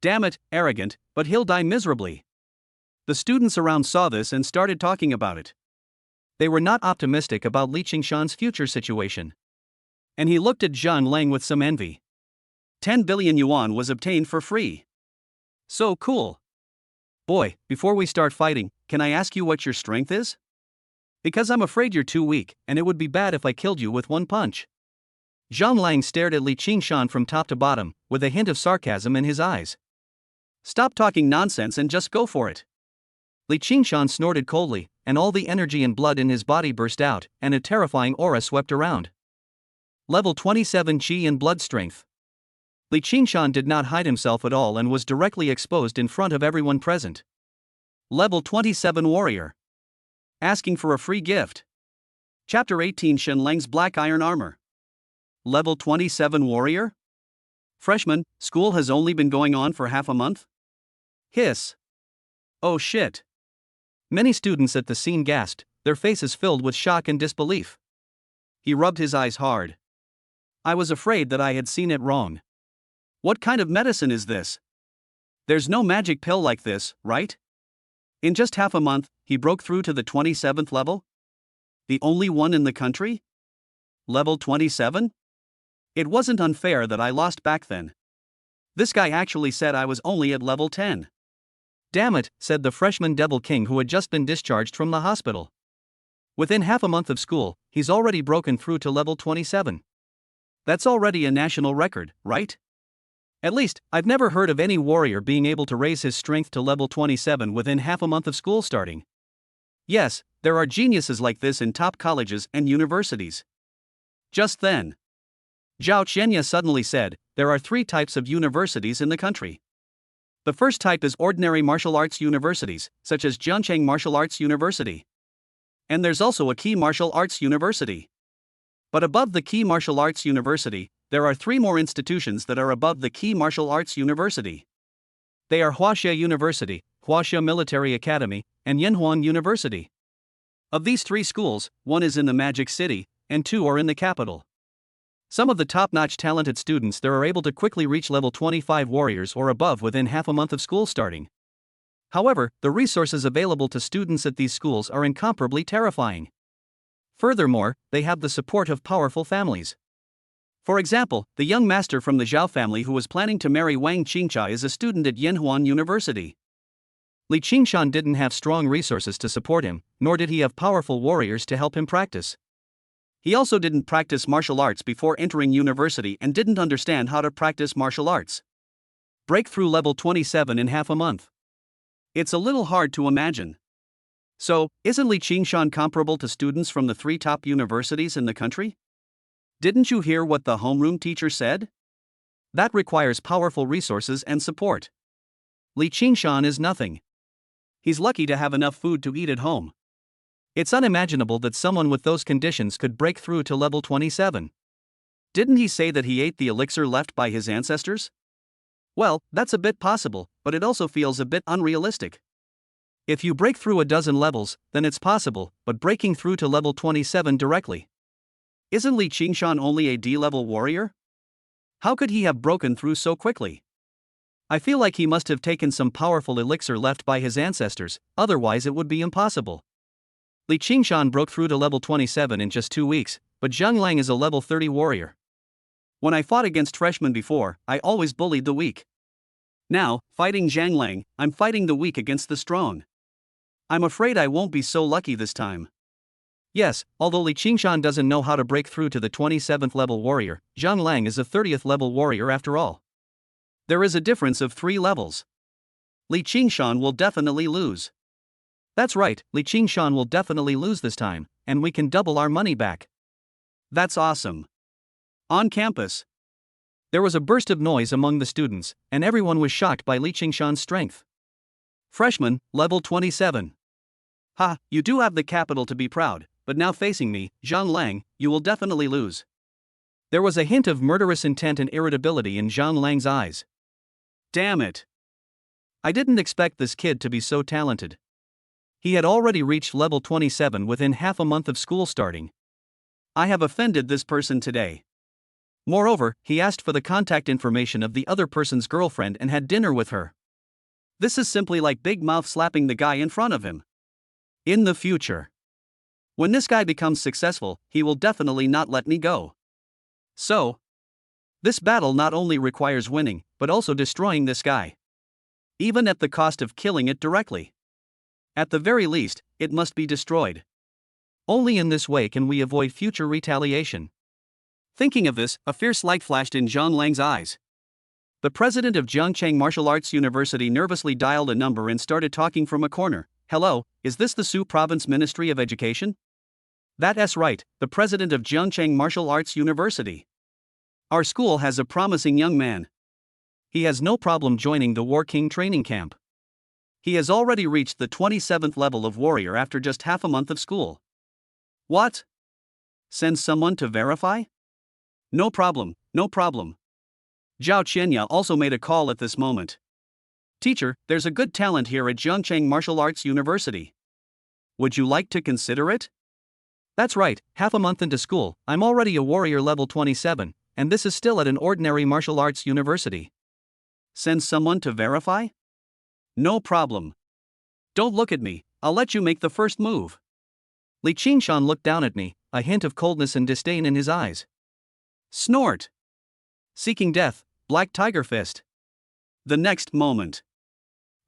Damn it, arrogant, but he'll die miserably. The students around saw this and started talking about it. They were not optimistic about Li Qingshan's future situation. And he looked at Zhang Lang with some envy. 10 billion yuan was obtained for free. So cool. Boy, before we start fighting, can I ask you what your strength is? Because I'm afraid you're too weak, and it would be bad if I killed you with one punch. Zhang Lang stared at Li Qingshan from top to bottom, with a hint of sarcasm in his eyes. Stop talking nonsense and just go for it. Li Qingshan snorted coldly, and all the energy and blood in his body burst out, and a terrifying aura swept around. Level 27 Qi and blood strength. Li Qingshan did not hide himself at all and was directly exposed in front of everyone present. Level 27 warrior. Asking for a free gift. Chapter 18 Shen Lang's Black Iron Armor. Level 27 warrior? Freshman, school has only been going on for half a month? Hiss. Oh shit. Many students at the scene gasped, their faces filled with shock and disbelief. He rubbed his eyes hard. I was afraid that I had seen it wrong. What kind of medicine is this? There's no magic pill like this, right? In just half a month, he broke through to the 27th level? The only one in the country? Level 27? It wasn't unfair that I lost back then. This guy actually said I was only at level 10. Damn it, said the freshman Devil King who had just been discharged from the hospital. Within half a month of school, he's already broken through to level 27. That's already a national record, right? At least, I've never heard of any warrior being able to raise his strength to level 27 within half a month of school starting. Yes, there are geniuses like this in top colleges and universities. Just then, Zhao Qianya suddenly said, there are 3 types of universities in the country. The first type is ordinary martial arts universities, such as Jiangcheng Martial Arts University. And there's also a key martial arts university. But above the Key Martial Arts University, there are 3 more institutions that are above the Key Martial Arts University. They are Huaxia University, Huaxia Military Academy, and Yanhuan University. Of these 3 schools, 1 is in the Magic City, and 2 are in the capital. Some of the top-notch talented students there are able to quickly reach level 25 warriors or above within half a month of school starting. However, the resources available to students at these schools are incomparably terrifying. Furthermore, they have the support of powerful families. For example, the young master from the Zhao family who was planning to marry Wang Qingcha is a student at Yanhuan University. Li Qingshan didn't have strong resources to support him, nor did he have powerful warriors to help him practice. He also didn't practice martial arts before entering university and didn't understand how to practice martial arts. Breakthrough level 27 in half a month. It's a little hard to imagine. So, isn't Li Qingshan comparable to students from the 3 top universities in the country? Didn't you hear what the homeroom teacher said? That requires powerful resources and support. Li Qingshan is nothing. He's lucky to have enough food to eat at home. It's unimaginable that someone with those conditions could break through to level 27. Didn't he say that he ate the elixir left by his ancestors? Well, that's a bit possible, but it also feels a bit unrealistic. If you break through a dozen levels, then it's possible, but breaking through to level 27 directly. Isn't Li Qingshan only a D-level warrior? How could he have broken through so quickly? I feel like he must have taken some powerful elixir left by his ancestors, otherwise it would be impossible. Li Qingshan broke through to level 27 in just 2 weeks, but Zhang Lang is a level 30 warrior. When I fought against freshmen before, I always bullied the weak. Now, fighting Zhang Lang, I'm fighting the weak against the strong. I'm afraid I won't be so lucky this time. Yes, although Li Qingshan doesn't know how to break through to the 27th level warrior, Zhang Lang is a 30th level warrior after all. There is a difference of 3 levels. Li Qingshan will definitely lose. That's right, Li Qingshan will definitely lose this time, and we can double our money back. That's awesome. On campus, there was a burst of noise among the students, and everyone was shocked by Li Qingshan's strength. Freshman, level 27. Ha, you do have the capital to be proud, but now facing me, Zhang Lang, you will definitely lose. There was a hint of murderous intent and irritability in Zhang Lang's eyes. Damn it. I didn't expect this kid to be so talented. He had already reached level 27 within half a month of school starting. I have offended this person today. Moreover, he asked for the contact information of the other person's girlfriend and had dinner with her. This is simply like Big Mouth slapping the guy in front of him. In the future, when this guy becomes successful, he will definitely not let me go. So, this battle not only requires winning, but also destroying this guy. Even at the cost of killing it directly. At the very least, it must be destroyed. Only in this way can we avoid future retaliation. Thinking of this, a fierce light flashed in Zhang Lang's eyes. The president of Zhangcheng Martial Arts University nervously dialed a number and started talking from a corner. Hello, is this the Su Province Ministry of Education? That's right, the president of Zhangcheng Martial Arts University. Our school has a promising young man. He has no problem joining the War King training camp. He has already reached the 27th level of warrior after just half a month of school. What? Send someone to verify? No problem, no problem. Zhao Qianya also made a call at this moment. Teacher, there's a good talent here at Zhangcheng Martial Arts University. Would you like to consider it? That's right, half a month into school, I'm already a warrior level 27, and this is still at an ordinary martial arts university. Send someone to verify? No problem. Don't look at me, I'll let you make the first move. Li Qingshan looked down at me, a hint of coldness and disdain in his eyes. Snort. Seeking death, Black Tiger Fist. The next moment,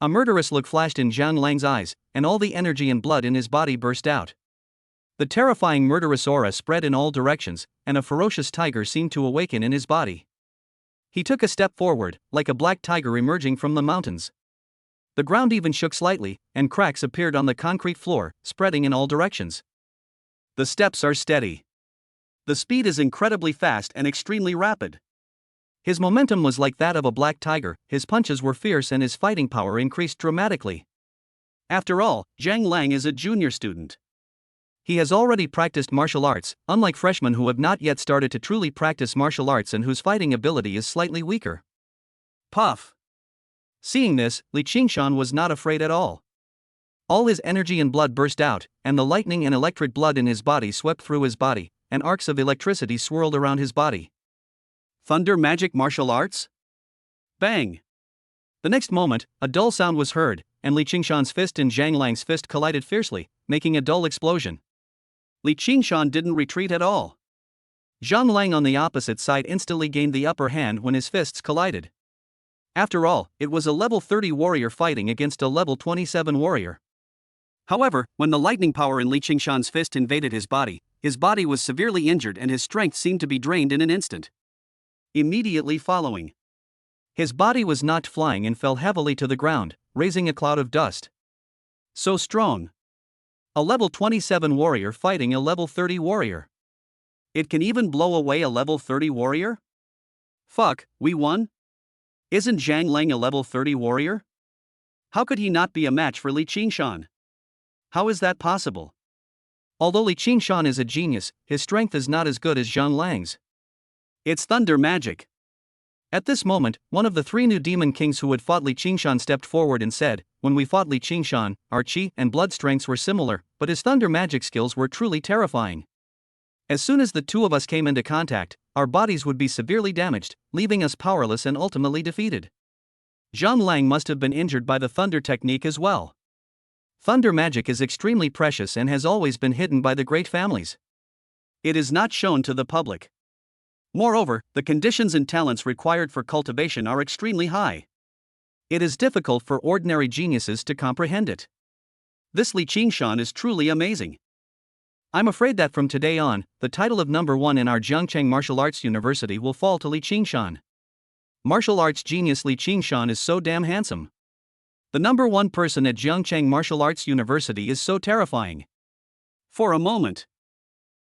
a murderous look flashed in Zhang Lang's eyes, and all the energy and blood in his body burst out. The terrifying murderous aura spread in all directions, and a ferocious tiger seemed to awaken in his body. He took a step forward, like a black tiger emerging from the mountains. The ground even shook slightly, and cracks appeared on the concrete floor, spreading in all directions. The steps are steady. The speed is incredibly fast and extremely rapid. His momentum was like that of a black tiger, his punches were fierce and his fighting power increased dramatically. After all, Zhang Lang is a junior student. He has already practiced martial arts, unlike freshmen who have not yet started to truly practice martial arts and whose fighting ability is slightly weaker. Puff. Seeing this, Li Qingshan was not afraid at all. All his energy and blood burst out, and the lightning and electric blood in his body swept through his body, and arcs of electricity swirled around his body. Thunder magic martial arts? Bang! The next moment, a dull sound was heard, and Li Qingshan's fist and Zhang Lang's fist collided fiercely, making a dull explosion. Li Qingshan didn't retreat at all. Zhang Lang on the opposite side instantly gained the upper hand when his fists collided. After all, it was a level 30 warrior fighting against a level 27 warrior. However, when the lightning power in Li Qingshan's fist invaded his body was severely injured and his strength seemed to be drained in an instant. Immediately following, his body was knocked flying and fell heavily to the ground, raising a cloud of dust. So strong. A level 27 warrior fighting a level 30 warrior. It can even blow away a level 30 warrior? Fuck, we won? Isn't Zhang Lang a level 30 warrior? How could he not be a match for Li Qingshan? How is that possible? Although Li Qingshan is a genius, his strength is not as good as Zhang Lang's. It's thunder magic. At this moment, one of the 3 new demon kings who had fought Li Qingshan stepped forward and said, "When we fought Li Qingshan, our chi and blood strengths were similar, but his thunder magic skills were truly terrifying. As soon as the two of us came into contact, our bodies would be severely damaged, leaving us powerless and ultimately defeated." Zhang Lang must have been injured by the thunder technique as well. Thunder magic is extremely precious and has always been hidden by the great families. It is not shown to the public. Moreover, the conditions and talents required for cultivation are extremely high. It is difficult for ordinary geniuses to comprehend it. This Li Qingshan is truly amazing. I'm afraid that from today on, the title of number 1 in our Jiangcheng Martial Arts University will fall to Li Qingshan. Martial arts genius Li Qingshan is so damn handsome. The number 1 person at Jiangcheng Martial Arts University is so terrifying. For a moment,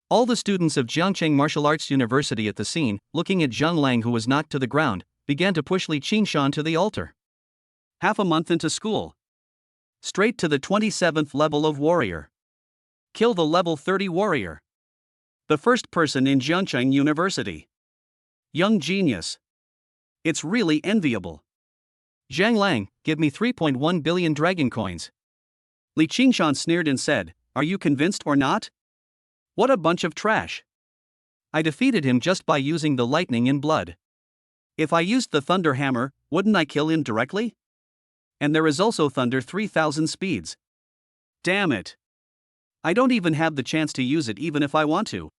all the students of Jiangcheng Martial Arts University at the scene, looking at Zhang Lang who was knocked to the ground, began to push Li Qingshan to the altar. Half a month into school. Straight to the 27th level of warrior. Kill the level 30 warrior. The first person in Jiangcheng University. Young genius. It's really enviable. Zhang Lang, give me 3.1 billion dragon coins. Li Qingshan sneered and said, "Are you convinced or not? What a bunch of trash. I defeated him just by using the lightning and blood. If I used the thunder hammer, wouldn't I kill him directly? And there is also thunder 3000 speeds. Damn it. I don't even have the chance to use it even if I want to."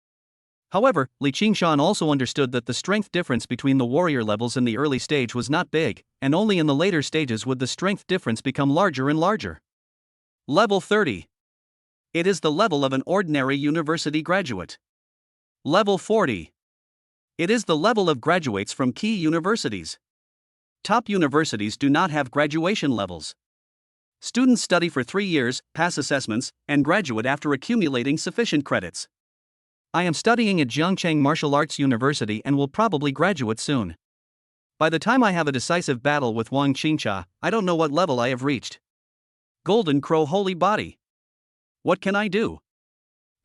However, Li Qingshan also understood that the strength difference between the warrior levels in the early stage was not big, and only in the later stages would the strength difference become larger and larger. Level 30. It is the level of an ordinary university graduate. Level 40. It is the level of graduates from key universities. Top universities do not have graduation levels. Students study for 3 years, pass assessments, and graduate after accumulating sufficient credits. I am studying at Jiangcheng Martial Arts University and will probably graduate soon. By the time I have a decisive battle with Wang Qingcha, I don't know what level I have reached. Golden Crow Holy Body. What can I do?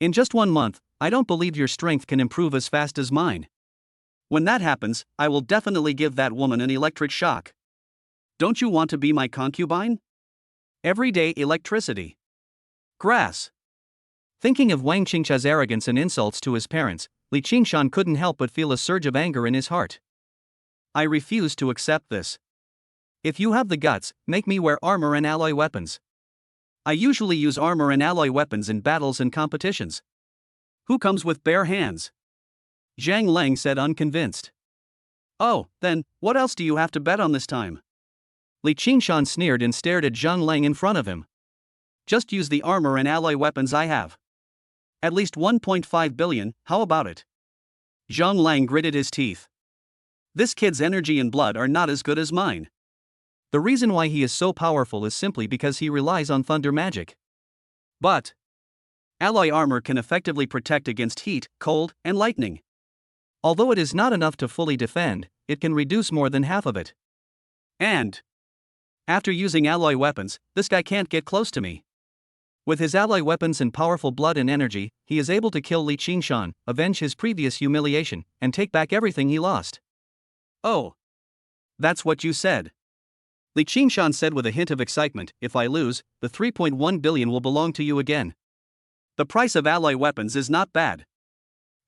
In just 1 month, I don't believe your strength can improve as fast as mine. When that happens, I will definitely give that woman an electric shock. Don't you want to be my concubine? Everyday electricity. Grass. Thinking of Wang Qingcha's arrogance and insults to his parents, Li Qingshan couldn't help but feel a surge of anger in his heart. I refuse to accept this. If you have the guts, make me wear armor and alloy weapons. I usually use armor and alloy weapons in battles and competitions. Who comes with bare hands? Zhang Lang said unconvinced. Oh, then, what else do you have to bet on this time? Li Qingshan sneered and stared at Zhang Lang in front of him. Just use the armor and alloy weapons I have. At least 1.5 billion, how about it? Zhang Lang gritted his teeth. This kid's energy and blood are not as good as mine. The reason why he is so powerful is simply because he relies on thunder magic. But alloy armor can effectively protect against heat, cold, and lightning. Although it is not enough to fully defend, it can reduce more than half of it. And after using alloy weapons, this guy can't get close to me. With his ally weapons and powerful blood and energy, he is able to kill Li Qingshan, avenge his previous humiliation, and take back everything he lost. Oh. That's what you said. Li Qingshan said with a hint of excitement, if I lose, the 3.1 billion will belong to you again. The price of ally weapons is not bad.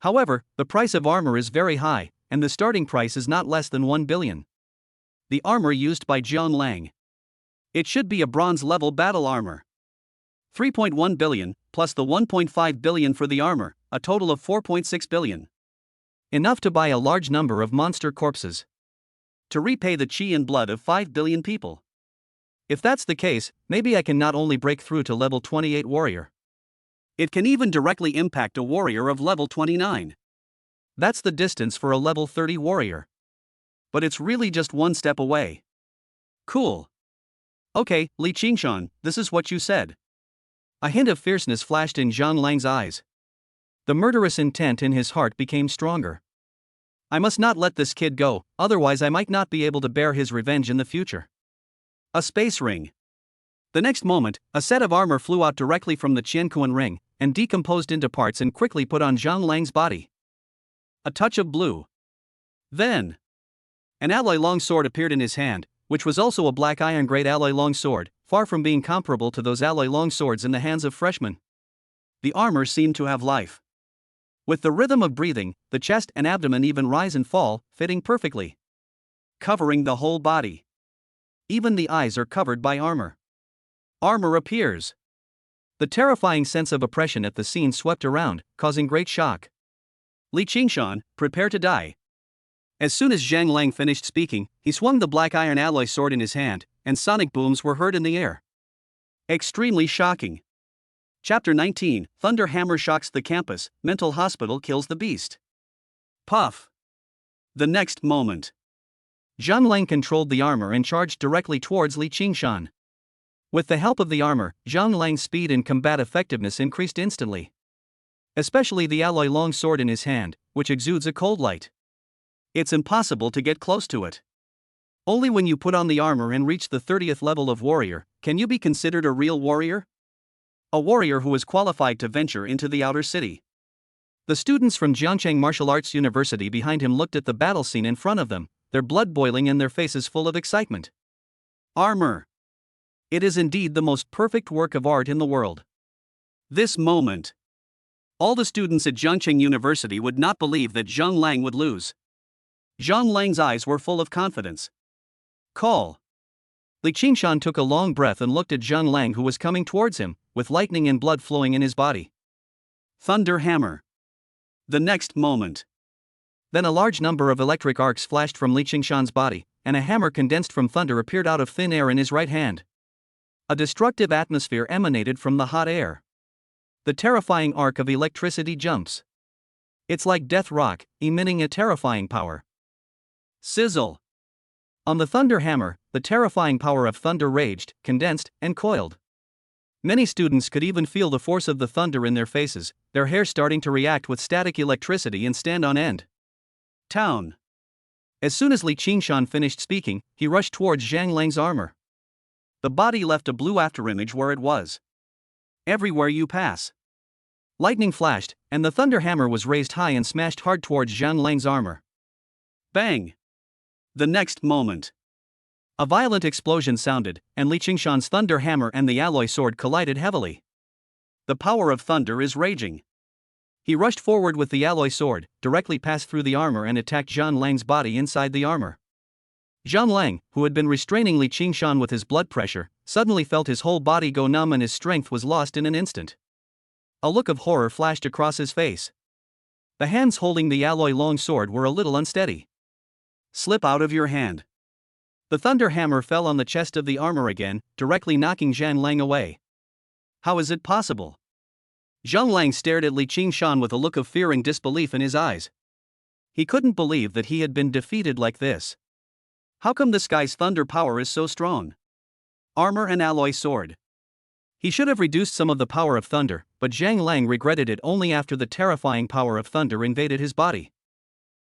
However, the price of armor is very high, and the starting price is not less than 1 billion. The armor used by Zhang Lang. It should be a bronze-level battle armor. 3.1 billion, plus the 1.5 billion for the armor, a total of 4.6 billion. Enough to buy a large number of monster corpses. To repay the chi and blood of 5 billion people. If that's the case, maybe I can not only break through to level 28 warrior. It can even directly impact a warrior of level 29. That's the distance for a level 30 warrior. But it's really just one step away. Cool. Okay, Li Qingshan, this is what you said. A hint of fierceness flashed in Zhang Lang's eyes. The murderous intent in his heart became stronger. I must not let this kid go, otherwise I might not be able to bear his revenge in the future. A space ring. The next moment, a set of armor flew out directly from the Qianquan ring, and decomposed into parts and quickly put on Zhang Lang's body. A touch of blue. Then, an alloy longsword appeared in his hand, which was also a black iron-grade alloy longsword, far from being comparable to those alloy longswords in the hands of freshmen. The armor seemed to have life. With the rhythm of breathing, the chest and abdomen even rise and fall, fitting perfectly. Covering the whole body. Even the eyes are covered by armor. Armor appears. The terrifying sense of oppression at the scene swept around, causing great shock. Li Qingshan, prepare to die. As soon as Zhang Lang finished speaking, he swung the black iron alloy sword in his hand, and sonic booms were heard in the air. Extremely shocking. Chapter 19, Thunder Hammer shocks the campus, mental hospital kills the beast. Puff. The next moment. Zhang Lang controlled the armor and charged directly towards Li Qingshan. With the help of the armor, Zhang Lang's speed and combat effectiveness increased instantly. Especially the alloy long sword in his hand, which exudes a cold light. It's impossible to get close to it. Only when you put on the armor and reach the 30th level of warrior, can you be considered a real warrior? A warrior who is qualified to venture into the outer city. The students from Jiangcheng Martial Arts University behind him looked at the battle scene in front of them, their blood boiling and their faces full of excitement. Armor. It is indeed the most perfect work of art in the world. This moment. All the students at Jiangcheng University would not believe that Zhang Lang would lose. Zhang Lang's eyes were full of confidence. Call. Li Qingshan took a long breath and looked at Zhang Lang, who was coming towards him, with lightning and blood flowing in his body. Thunder Hammer. The next moment. Then a large number of electric arcs flashed from Li Qingshan's body, and a hammer condensed from thunder appeared out of thin air in his right hand. A destructive atmosphere emanated from the hot air. The terrifying arc of electricity jumps. It's like death rock, emitting a terrifying power. Sizzle. On the thunder hammer, the terrifying power of thunder raged, condensed, and coiled. Many students could even feel the force of the thunder in their faces, their hair starting to react with static electricity and stand on end. Town. As soon as Li Qingshan finished speaking, he rushed towards Zhang Lang's armor. The body left a blue afterimage where it was. Everywhere you pass. Lightning flashed, and the thunder hammer was raised high and smashed hard towards Zhang Lang's armor. Bang! The next moment. A violent explosion sounded, and Li Qingshan's thunder hammer and the alloy sword collided heavily. The power of thunder is raging. He rushed forward with the alloy sword, directly passed through the armor and attacked Zhang Lang's body inside the armor. Zhang Lang, who had been restraining Li Qingshan with his blood pressure, suddenly felt his whole body go numb and his strength was lost in an instant. A look of horror flashed across his face. The hands holding the alloy long sword were a little unsteady. Slip out of your hand. The thunder hammer fell on the chest of the armor again, directly knocking Zhang Lang away. How is it possible? Zhang Lang stared at Li Qingshan with a look of fear and disbelief in his eyes. He couldn't believe that he had been defeated like this. How come this guy's thunder power is so strong? Armor and alloy sword. He should have reduced some of the power of thunder, but Zhang Lang regretted it only after the terrifying power of thunder invaded his body.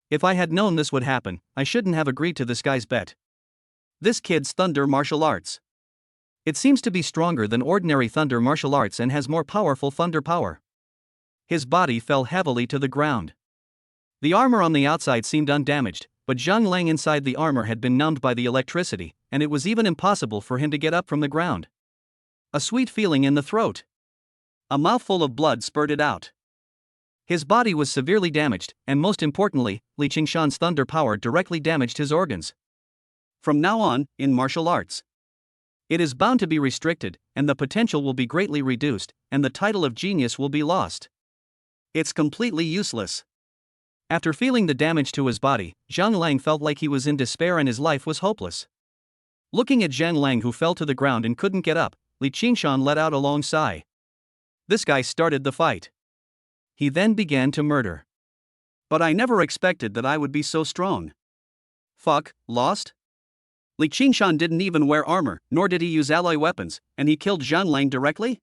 If I had known this would happen, I shouldn't have agreed to this guy's bet. This kid's thunder martial arts. It seems to be stronger than ordinary thunder martial arts and has more powerful thunder power. His body fell heavily to the ground. The armor on the outside seemed undamaged, but Zhang Lang inside the armor had been numbed by the electricity, and it was even impossible for him to get up from the ground. A sweet feeling in the throat. A mouthful of blood spurted out. His body was severely damaged, and most importantly, Li Qingshan's thunder power directly damaged his organs. From now on, in martial arts, it is bound to be restricted, and the potential will be greatly reduced, and the title of genius will be lost. It's completely useless. After feeling the damage to his body, Zhang Lang felt like he was in despair and his life was hopeless. Looking at Zhang Lang, who fell to the ground and couldn't get up, Li Qingshan let out a long sigh. This guy started the fight. He then began to murder. But I never expected that I would be so strong. Fuck, lost? Li Qingshan didn't even wear armor, nor did he use alloy weapons, and he killed Zhang Lang directly?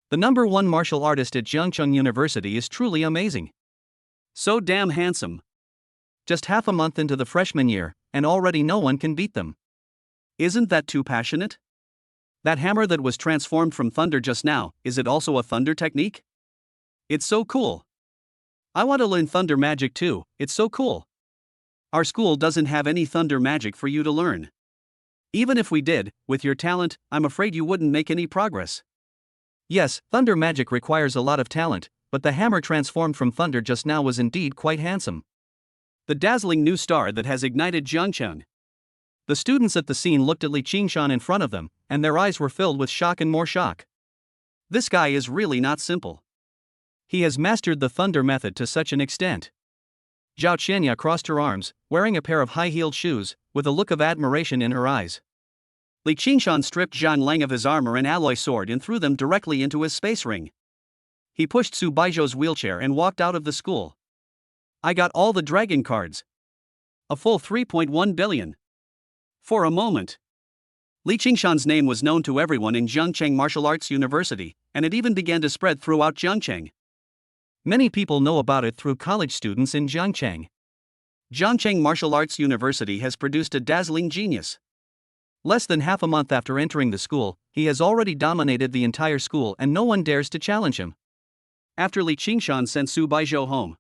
The #1 martial artist at Jiangcheng University is truly amazing. So damn handsome. Just half a month into the freshman year, and already no one can beat them. Isn't that too passionate? That hammer that was transformed from thunder just now, is it also a thunder technique? It's so cool. I want to learn thunder magic too, it's so cool. Our school doesn't have any thunder magic for you to learn. Even if we did, with your talent, I'm afraid you wouldn't make any progress. Yes, thunder magic requires a lot of talent, but the hammer transformed from thunder just now was indeed quite handsome. The dazzling new star that has ignited Jiangcheng. The students at the scene looked at Li Qingshan in front of them, and their eyes were filled with shock and more shock. This guy is really not simple. He has mastered the thunder method to such an extent. Zhao Qianya crossed her arms, wearing a pair of high-heeled shoes, with a look of admiration in her eyes. Li Qingshan stripped Zhang Lang of his armor and alloy sword and threw them directly into his space ring. He pushed Su Baizhou's wheelchair and walked out of the school. I got all the dragon cards. A full 3.1 billion. For a moment, Li Qingshan's name was known to everyone in Jiangcheng Martial Arts University, and it even began to spread throughout Jiangcheng. Many people know about it through college students in Jiangcheng. Jiangcheng Martial Arts University has produced a dazzling genius. Less than half a month after entering the school, he has already dominated the entire school and no one dares to challenge him. After Li Qingshan sent Su Baizhou home,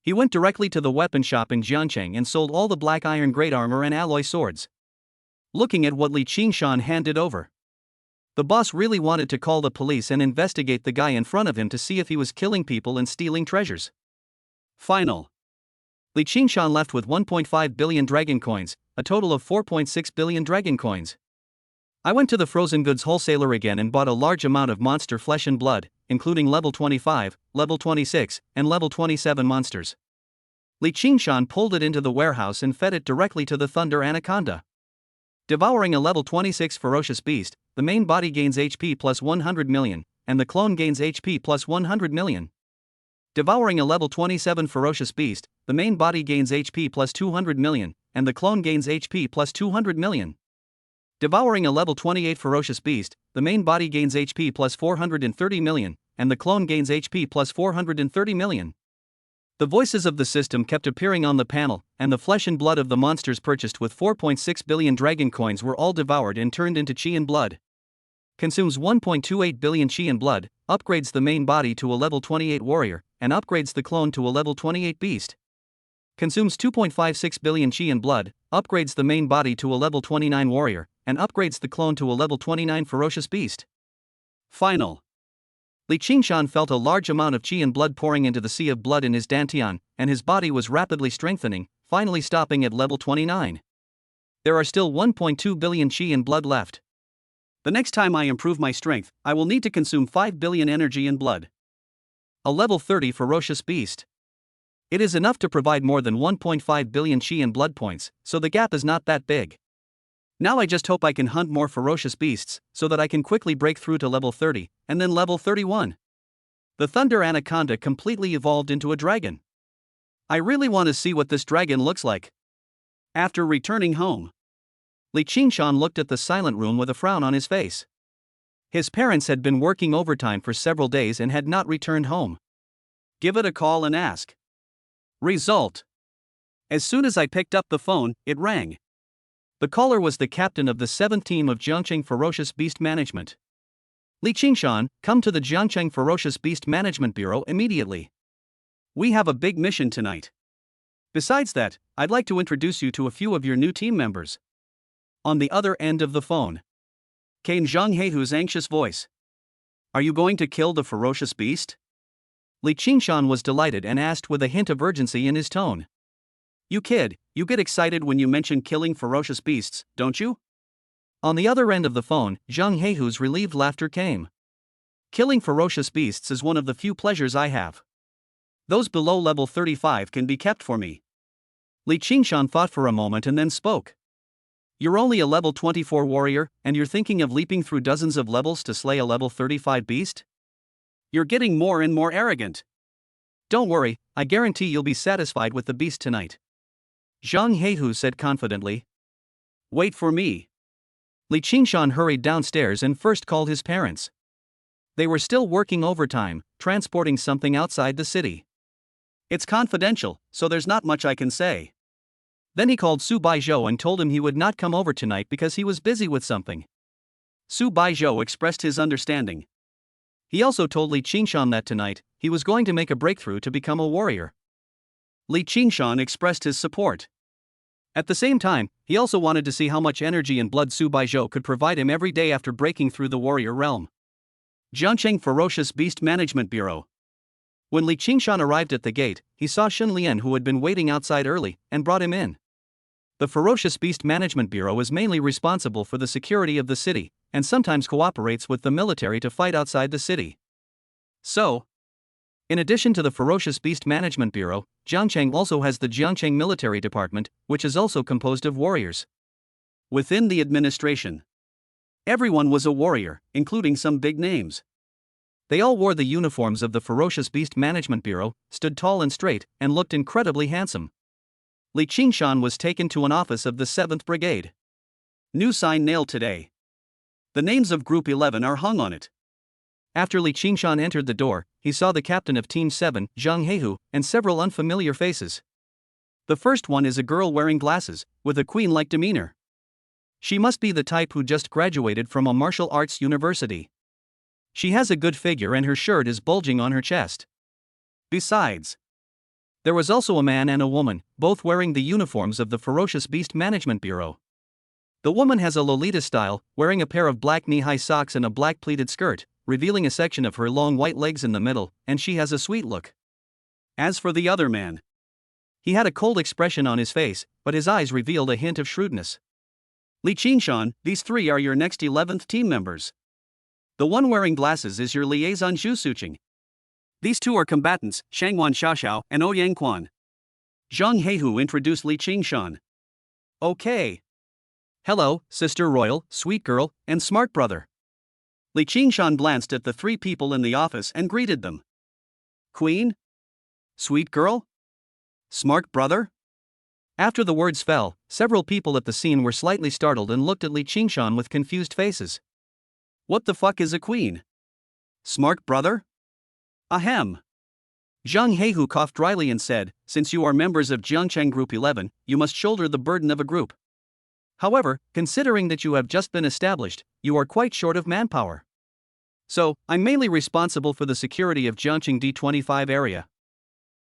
he went directly to the weapon shop in Jiangcheng and sold all the black iron great armor and alloy swords. Looking at what Li Qingshan handed over, the boss really wanted to call the police and investigate the guy in front of him to see if he was killing people and stealing treasures. Final. Li Qingshan left with 1.5 billion dragon coins, a total of 4.6 billion dragon coins. I went to the frozen goods wholesaler again and bought a large amount of monster flesh and blood, including level 25, level 26, and level 27 monsters. Li Qingshan pulled it into the warehouse and fed it directly to the thunder anaconda. Devouring a level 26 ferocious beast, the main body gains HP plus 100 million, and the clone gains HP plus 100 million. Devouring a level 27 ferocious beast, the main body gains HP plus 200 million, and the clone gains HP plus 200 million. Devouring a level 28 ferocious beast, the main body gains HP plus 430 million, and the clone gains HP plus 430 million. The voices of the system kept appearing on the panel, and the flesh and blood of the monsters purchased with 4.6 billion dragon coins were all devoured and turned into chi and blood. Consumes 1.28 billion chi and blood, upgrades the main body to a level 28 warrior, and upgrades the clone to a level 28 beast. Consumes 2.56 billion chi and blood, upgrades the main body to a level 29 warrior, and upgrades the clone to a level 29 ferocious beast. Final. Li Qingshan felt a large amount of chi and blood pouring into the sea of blood in his dantian, and his body was rapidly strengthening, finally stopping at level 29. There are still 1.2 billion chi and blood left. The next time I improve my strength, I will need to consume 5 billion energy and blood. A level 30 ferocious beast. It is enough to provide more than 1.5 billion chi and blood points, so the gap is not that big. Now I just hope I can hunt more ferocious beasts, so that I can quickly break through to level 30, and then level 31. The Thunder Anaconda completely evolved into a dragon. I really want to see what this dragon looks like. After returning home, Li Qingshan looked at the silent room with a frown on his face. His parents had been working overtime for several days and had not returned home. Give it a call and ask. Result. As soon as I picked up the phone, it rang. The caller was the captain of the 7th team of Jiangcheng Ferocious Beast Management. Li Qingshan, come to the Jiangcheng Ferocious Beast Management Bureau immediately. We have a big mission tonight. Besides that, I'd like to introduce you to a few of your new team members. On the other end of the phone came Zhang Heihu's anxious voice. Are you going to kill the ferocious beast? Li Qingshan was delighted and asked with a hint of urgency in his tone. You kid, you get excited when you mention killing ferocious beasts, don't you? On the other end of the phone, Zhang Heihu's relieved laughter came. Killing ferocious beasts is one of the few pleasures I have. Those below level 35 can be kept for me. Li Qingshan thought for a moment and then spoke. You're only a level 24 warrior, and you're thinking of leaping through dozens of levels to slay a level 35 beast? You're getting more and more arrogant. Don't worry, I guarantee you'll be satisfied with the beast tonight. Zhang Heihu said confidently. Wait for me. Li Qingshan hurried downstairs and first called his parents. They were still working overtime, transporting something outside the city. It's confidential, so there's not much I can say. Then he called Su Baizhou and told him he would not come over tonight because he was busy with something. Su Baizhou expressed his understanding. He also told Li Qingshan that tonight, he was going to make a breakthrough to become a warrior. Li Qingshan expressed his support. At the same time, he also wanted to see how much energy and blood Su Baizhou could provide him every day after breaking through the warrior realm. Jiangcheng Ferocious Beast Management Bureau. When Li Qingshan arrived at the gate, he saw Shun Lian, who had been waiting outside early, and brought him in. The Ferocious Beast Management Bureau is mainly responsible for the security of the city, and sometimes cooperates with the military to fight outside the city. So, in addition to the Ferocious Beast Management Bureau, Jiangcheng also has the Jiangcheng Military Department, which is also composed of warriors. Within the administration, everyone was a warrior, including some big names. They all wore the uniforms of the Ferocious Beast Management Bureau, stood tall and straight, and looked incredibly handsome. Li Qingshan was taken to an office of the 7th Brigade. New sign nailed today. The names of Group 11 are hung on it. After Li Qingshan entered the door, he saw the captain of Team 7, Zhang Heihu, and several unfamiliar faces. The first one is a girl wearing glasses, with a queen-like demeanor. She must be the type who just graduated from a martial arts university. She has a good figure and her shirt is bulging on her chest. Besides, there was also a man and a woman, both wearing the uniforms of the Ferocious Beast Management Bureau. The woman has a Lolita style, wearing a pair of black knee-high socks and a black pleated skirt, revealing a section of her long white legs in the middle, and she has a sweet look. As for the other man, he had a cold expression on his face, but his eyes revealed a hint of shrewdness. Li Qingshan, these three are your next 11th team members. The one wearing glasses is your liaison Zhu Suqing. These two are combatants, Shangwan Xiaoxiao and Ouyang Quan. Zhang Heihu introduced Li Qingshan. Okay. Hello, Sister Royal, Sweet Girl, and Smart Brother. Li Qingshan glanced at the three people in the office and greeted them. Queen? Sweet Girl? Smart Brother? After the words fell, several people at the scene were slightly startled and looked at Li Qingshan with confused faces. What the fuck is a queen? Smart Brother? Ahem. Zhang Heihu coughed dryly and said, since you are members of Jiangcheng Group 11, you must shoulder the burden of a group. However, considering that you have just been established, you are quite short of manpower. So, I'm mainly responsible for the security of Jiangcheng D25 area.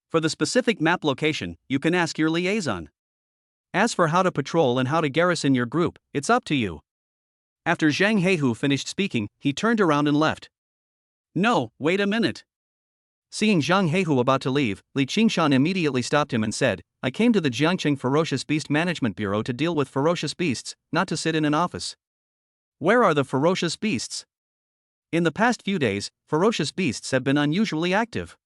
For the specific map location, you can ask your liaison. As for how to patrol and how to garrison your group, it's up to you. After Zhang Heihu finished speaking, he turned around and left. No, wait a minute. Seeing Zhang Heihu about to leave, Li Qingshan immediately stopped him and said, I came to the Jiangcheng Ferocious Beast Management Bureau to deal with ferocious beasts, not to sit in an office. Where are the ferocious beasts? In the past few days, ferocious beasts have been unusually active.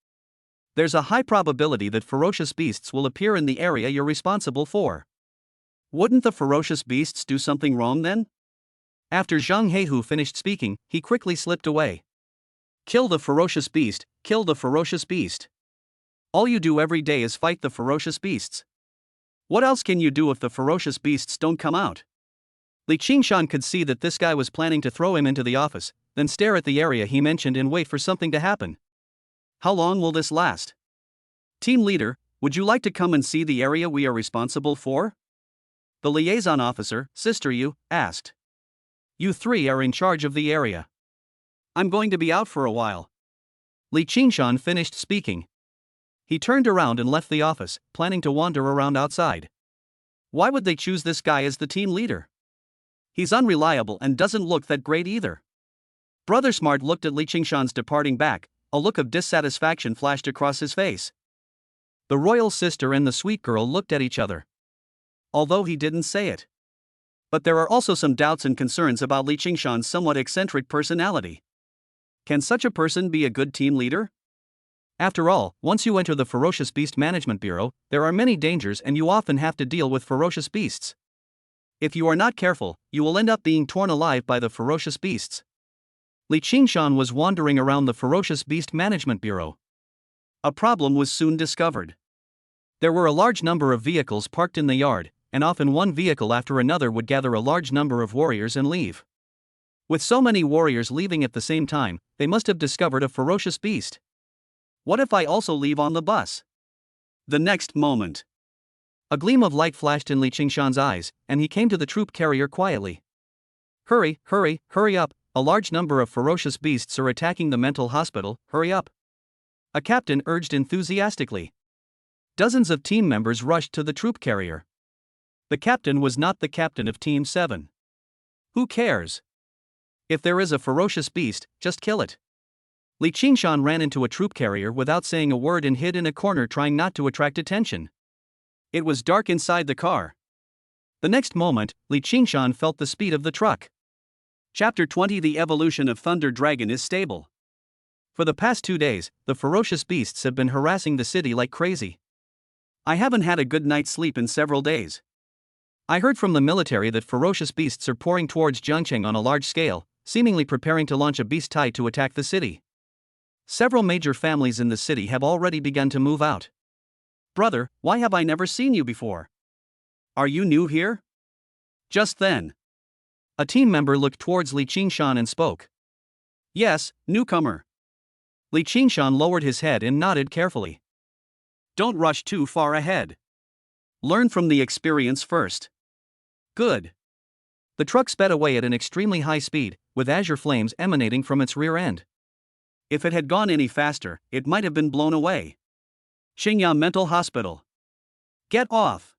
There's a high probability that ferocious beasts will appear in the area you're responsible for. Wouldn't the ferocious beasts do something wrong then? After Zhang Heihu finished speaking, he quickly slipped away. Kill the ferocious beast, kill the ferocious beast. All you do every day is fight the ferocious beasts. What else can you do if the ferocious beasts don't come out? Li Qingshan could see that this guy was planning to throw him into the office, then stare at the area he mentioned and wait for something to happen. How long will this last? Team leader, would you like to come and see the area we are responsible for? The liaison officer, Sister Yu, asked. You three are in charge of the area. I'm going to be out for a while. Li Qingshan finished speaking. He turned around and left the office, planning to wander around outside. Why would they choose this guy as the team leader? He's unreliable and doesn't look that great either. Brother Smart looked at Li Qingshan's departing back, a look of dissatisfaction flashed across his face. The royal sister and the sweet girl looked at each other. Although he didn't say it. But there are also some doubts and concerns about Li Qingshan's somewhat eccentric personality. Can such a person be a good team leader? After all, once you enter the Ferocious Beast Management Bureau, there are many dangers and you often have to deal with ferocious beasts. If you are not careful, you will end up being torn alive by the ferocious beasts. Li Qingshan was wandering around the Ferocious Beast Management Bureau. A problem was soon discovered. There were a large number of vehicles parked in the yard, and often one vehicle after another would gather a large number of warriors and leave. With so many warriors leaving at the same time, they must have discovered a ferocious beast. What if I also leave on the bus? The next moment, a gleam of light flashed in Li Qingshan's eyes, and he came to the troop carrier quietly. Hurry, hurry, hurry up, a large number of ferocious beasts are attacking the mental hospital, hurry up. A captain urged enthusiastically. Dozens of team members rushed to the troop carrier. The captain was not the captain of Team 7. Who cares? If there is a ferocious beast, just kill it. Li Qingshan ran into a troop carrier without saying a word and hid in a corner trying not to attract attention. It was dark inside the car. The next moment, Li Qingshan felt the speed of the truck. Chapter 20 The evolution of Thunder Dragon is stable. For the past 2 days, the ferocious beasts have been harassing the city like crazy. I haven't had a good night's sleep in several days. I heard from the military that ferocious beasts are pouring towards Zhengcheng on a large scale, seemingly preparing to launch a beast tide to attack the city. Several major families in the city have already begun to move out. Brother, why have I never seen you before? Are you new here? Just then, a team member looked towards Li Qingshan and spoke. Yes, newcomer. Li Qingshan lowered his head and nodded carefully. Don't rush too far ahead. Learn from the experience first. Good. The truck sped away at an extremely high speed, with azure flames emanating from its rear end. If it had gone any faster, it might have been blown away. Xingya Mental Hospital. Get off.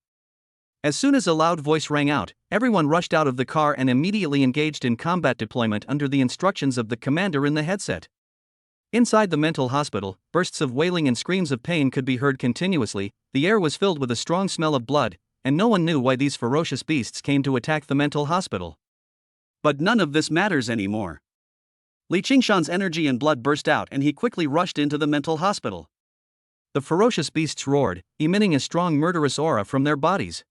As soon as a loud voice rang out, everyone rushed out of the car and immediately engaged in combat deployment under the instructions of the commander in the headset. Inside the mental hospital, bursts of wailing and screams of pain could be heard continuously. The air was filled with a strong smell of blood, and no one knew why these ferocious beasts came to attack the mental hospital. But none of this matters anymore. Li Qingshan's energy and blood burst out and he quickly rushed into the mental hospital. The ferocious beasts roared, emitting a strong murderous aura from their bodies.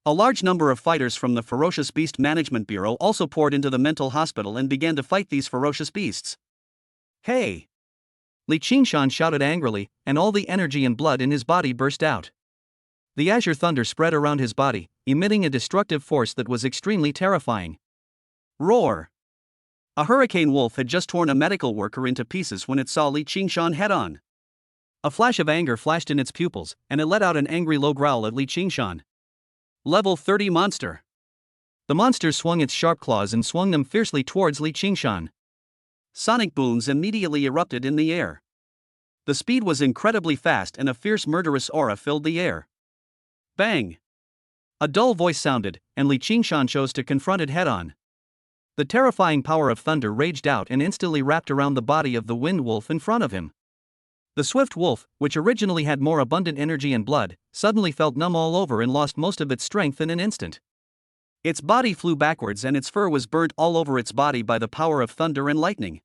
A large number of fighters from the Ferocious Beast Management Bureau also poured into the mental hospital and began to fight these ferocious beasts. Hey! Li Qingshan shouted angrily, and all the energy and blood in his body burst out. The azure thunder spread around his body, emitting a destructive force that was extremely terrifying. Roar! A hurricane wolf had just torn a medical worker into pieces when it saw Li Qingshan head-on. A flash of anger flashed in its pupils, and it let out an angry low growl at Li Qingshan. Level 30 monster. The monster swung its sharp claws and swung them fiercely towards Li Qingshan. Sonic booms immediately erupted in the air. The speed was incredibly fast and a fierce murderous aura filled the air. Bang! A dull voice sounded, and Li Qingshan chose to confront it head-on. The terrifying power of thunder raged out and instantly wrapped around the body of the wind wolf in front of him. The swift wolf, which originally had more abundant energy and blood, suddenly felt numb all over and lost most of its strength in an instant. Its body flew backwards and its fur was burnt all over its body by the power of thunder and lightning.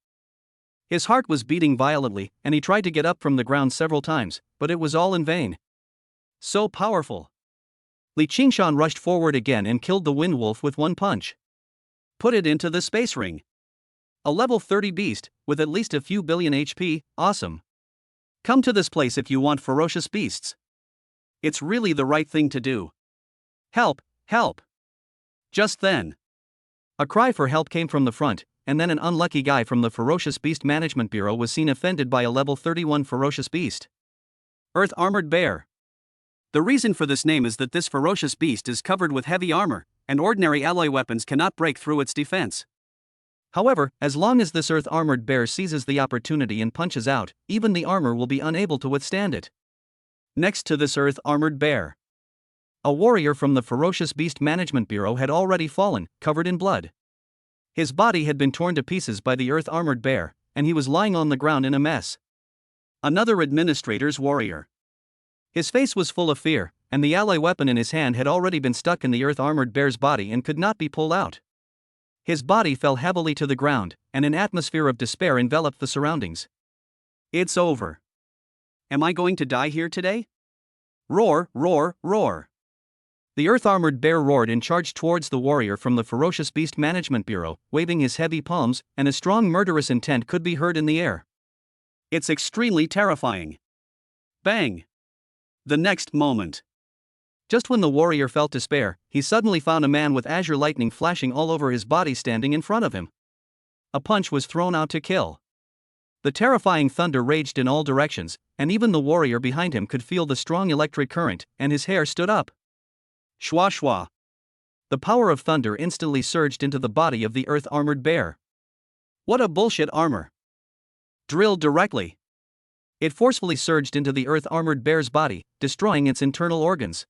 His heart was beating violently, and he tried to get up from the ground several times, but it was all in vain. So powerful. Li Qingshan rushed forward again and killed the wind wolf with one punch. Put it into the space ring. A level 30 beast, with at least a few billion HP, awesome. Come to this place if you want ferocious beasts. It's really the right thing to do. Help, help. Just then, a cry for help came from the front, and then an unlucky guy from the Ferocious Beast Management Bureau was seen offended by a level 31 ferocious beast. Earth Armored Bear. The reason for this name is that this ferocious beast is covered with heavy armor, and ordinary alloy weapons cannot break through its defense. However, as long as this earth-armored bear seizes the opportunity and punches out, even the armor will be unable to withstand it. Next to this earth-armored bear, a warrior from the Ferocious Beast Management Bureau had already fallen, covered in blood. His body had been torn to pieces by the earth-armored bear, and he was lying on the ground in a mess. Another administrator's warrior. His face was full of fear, and the alloy weapon in his hand had already been stuck in the earth-armored bear's body and could not be pulled out. His body fell heavily to the ground, and an atmosphere of despair enveloped the surroundings. It's over. Am I going to die here today? Roar, roar, roar. The earth-armored bear roared and charged towards the warrior from the Ferocious Beast Management Bureau, waving his heavy palms, and a strong murderous intent could be heard in the air. It's extremely terrifying. Bang! The next moment. Just when the warrior felt despair, he suddenly found a man with azure lightning flashing all over his body standing in front of him. A punch was thrown out to kill. The terrifying thunder raged in all directions, and even the warrior behind him could feel the strong electric current, and his hair stood up. Shwa shwa. The power of thunder instantly surged into the body of the earth-armored bear. What a bullshit armor. Drilled directly. It forcefully surged into the earth-armored bear's body, destroying its internal organs.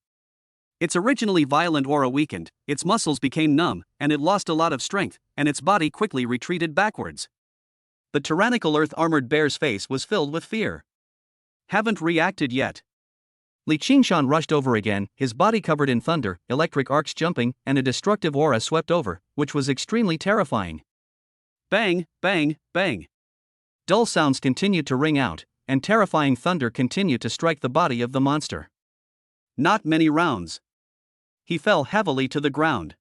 Its originally violent aura weakened, its muscles became numb, and it lost a lot of strength, and its body quickly retreated backwards. The tyrannical earth-armored bear's face was filled with fear. Haven't reacted yet. Li Qingshan rushed over again, his body covered in thunder, electric arcs jumping, and a destructive aura swept over, which was extremely terrifying. Bang, bang, bang. Dull sounds continued to ring out, and terrifying thunder continued to strike the body of the monster. Not many rounds. He fell heavily to the ground.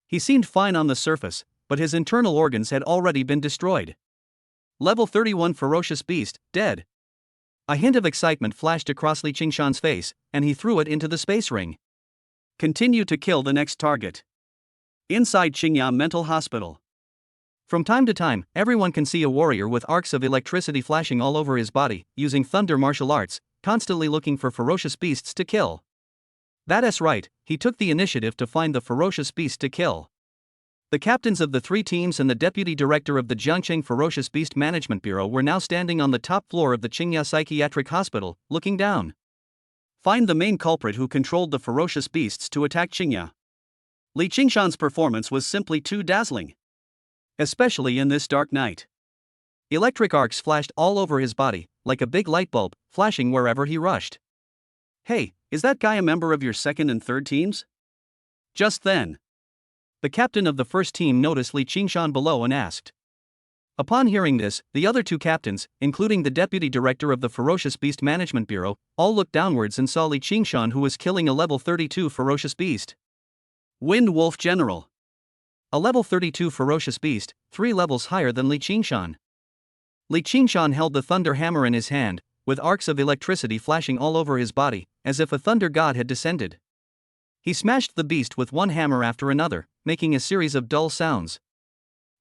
He seemed fine on the surface, but his internal organs had already been destroyed. Level 31 Ferocious Beast, dead. A hint of excitement flashed across Li Qingshan's face, and he threw it into the space ring. Continue to kill the next target. Inside Qingya Mental Hospital. From time to time, everyone can see a warrior with arcs of electricity flashing all over his body, using thunder martial arts, constantly looking for ferocious beasts to kill. That's right, he took the initiative to find the ferocious beast to kill. The captains of the 3 teams and the deputy director of the Jiangcheng Ferocious Beast Management Bureau were now standing on the top floor of the Qingya Psychiatric Hospital, looking down. Find the main culprit who controlled the ferocious beasts to attack Qingya. Li Qingshan's performance was simply too dazzling. Especially in this dark night. Electric arcs flashed all over his body, like a big light bulb, flashing wherever he rushed. Hey, is that guy a member of your 2nd and 3rd teams? Just then, the captain of the 1st team noticed Li Qingshan below and asked. Upon hearing this, the other 2 captains, including the deputy director of the Ferocious Beast Management Bureau, all looked downwards and saw Li Qingshan, who was killing a level 32 ferocious beast. Wind Wolf General. A level 32 ferocious beast, 3 levels higher than Li Qingshan. Li Qingshan held the thunder hammer in his hand, with arcs of electricity flashing all over his body, as if a thunder god had descended. He smashed the beast with one hammer after another, making a series of dull sounds.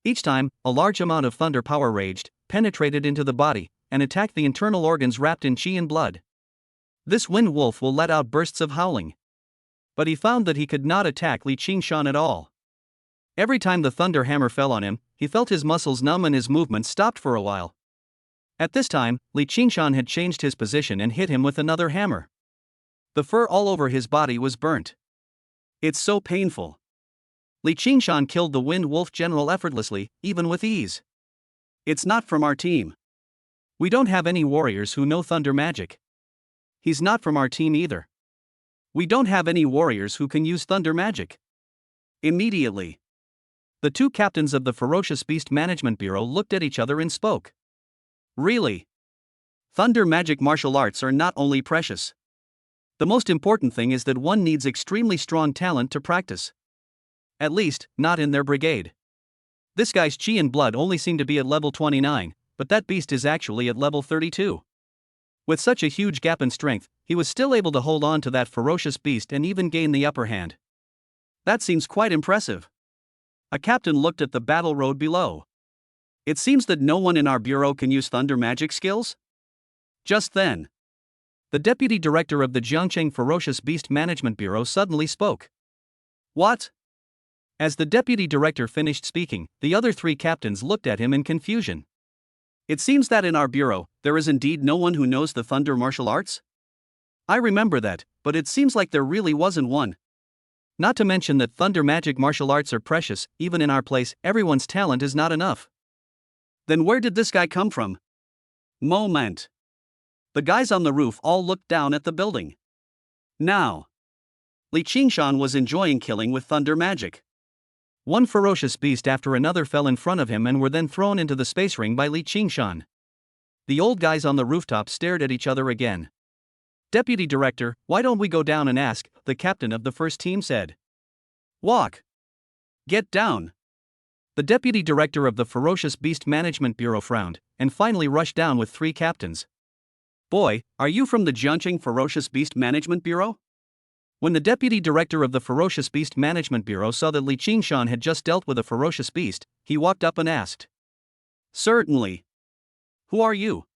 Each time, a large amount of thunder power raged, penetrated into the body, and attacked the internal organs wrapped in qi and blood. This wind wolf will let out bursts of howling. But he found that he could not attack Li Qingshan at all. Every time the thunder hammer fell on him, he felt his muscles numb and his movement stopped for a while. At this time, Li Qingshan had changed his position and hit him with another hammer. The fur all over his body was burnt. It's so painful. Li Qingshan killed the Wind Wolf General effortlessly, even with ease. It's not from our team. We don't have any warriors who know thunder magic. He's not from our team either. We don't have any warriors who can use thunder magic. Immediately, the 2 captains of the Ferocious Beast Management Bureau looked at each other and spoke. Really? Thunder magic martial arts are not only precious. The most important thing is that one needs extremely strong talent to practice. At least, not in their brigade. This guy's qi and blood only seem to be at level 29, but that beast is actually at level 32. With such a huge gap in strength, he was still able to hold on to that ferocious beast and even gain the upper hand. That seems quite impressive. A captain looked at the battle road below. It seems that no one in our bureau can use thunder magic skills? Just then, The deputy director of the Jiangcheng Ferocious Beast Management Bureau suddenly spoke. What? As the deputy director finished speaking, the other three captains looked at him in confusion. It seems that in our bureau, there is indeed no one who knows the thunder martial arts? I remember that, but it seems like there really wasn't one. Not to mention that thunder magic martial arts are precious, even in our place, everyone's talent is not enough. Then where did this guy come from? Moment. The guys on the roof all looked down at the building. Now, Li Qingshan was enjoying killing with thunder magic. One ferocious beast after another fell in front of him and were then thrown into the space ring by Li Qingshan. The old guys on the rooftop stared at each other again. Deputy Director, why don't we go down and ask, the captain of the first team said. Walk. Get down. The Deputy Director of the Ferocious Beast Management Bureau frowned, and finally rushed down with three captains. Boy, are you from the Jiangcheng Ferocious Beast Management Bureau? When the Deputy Director of the Ferocious Beast Management Bureau saw that Li Qingshan had just dealt with a ferocious beast, he walked up and asked. Certainly. Who are you?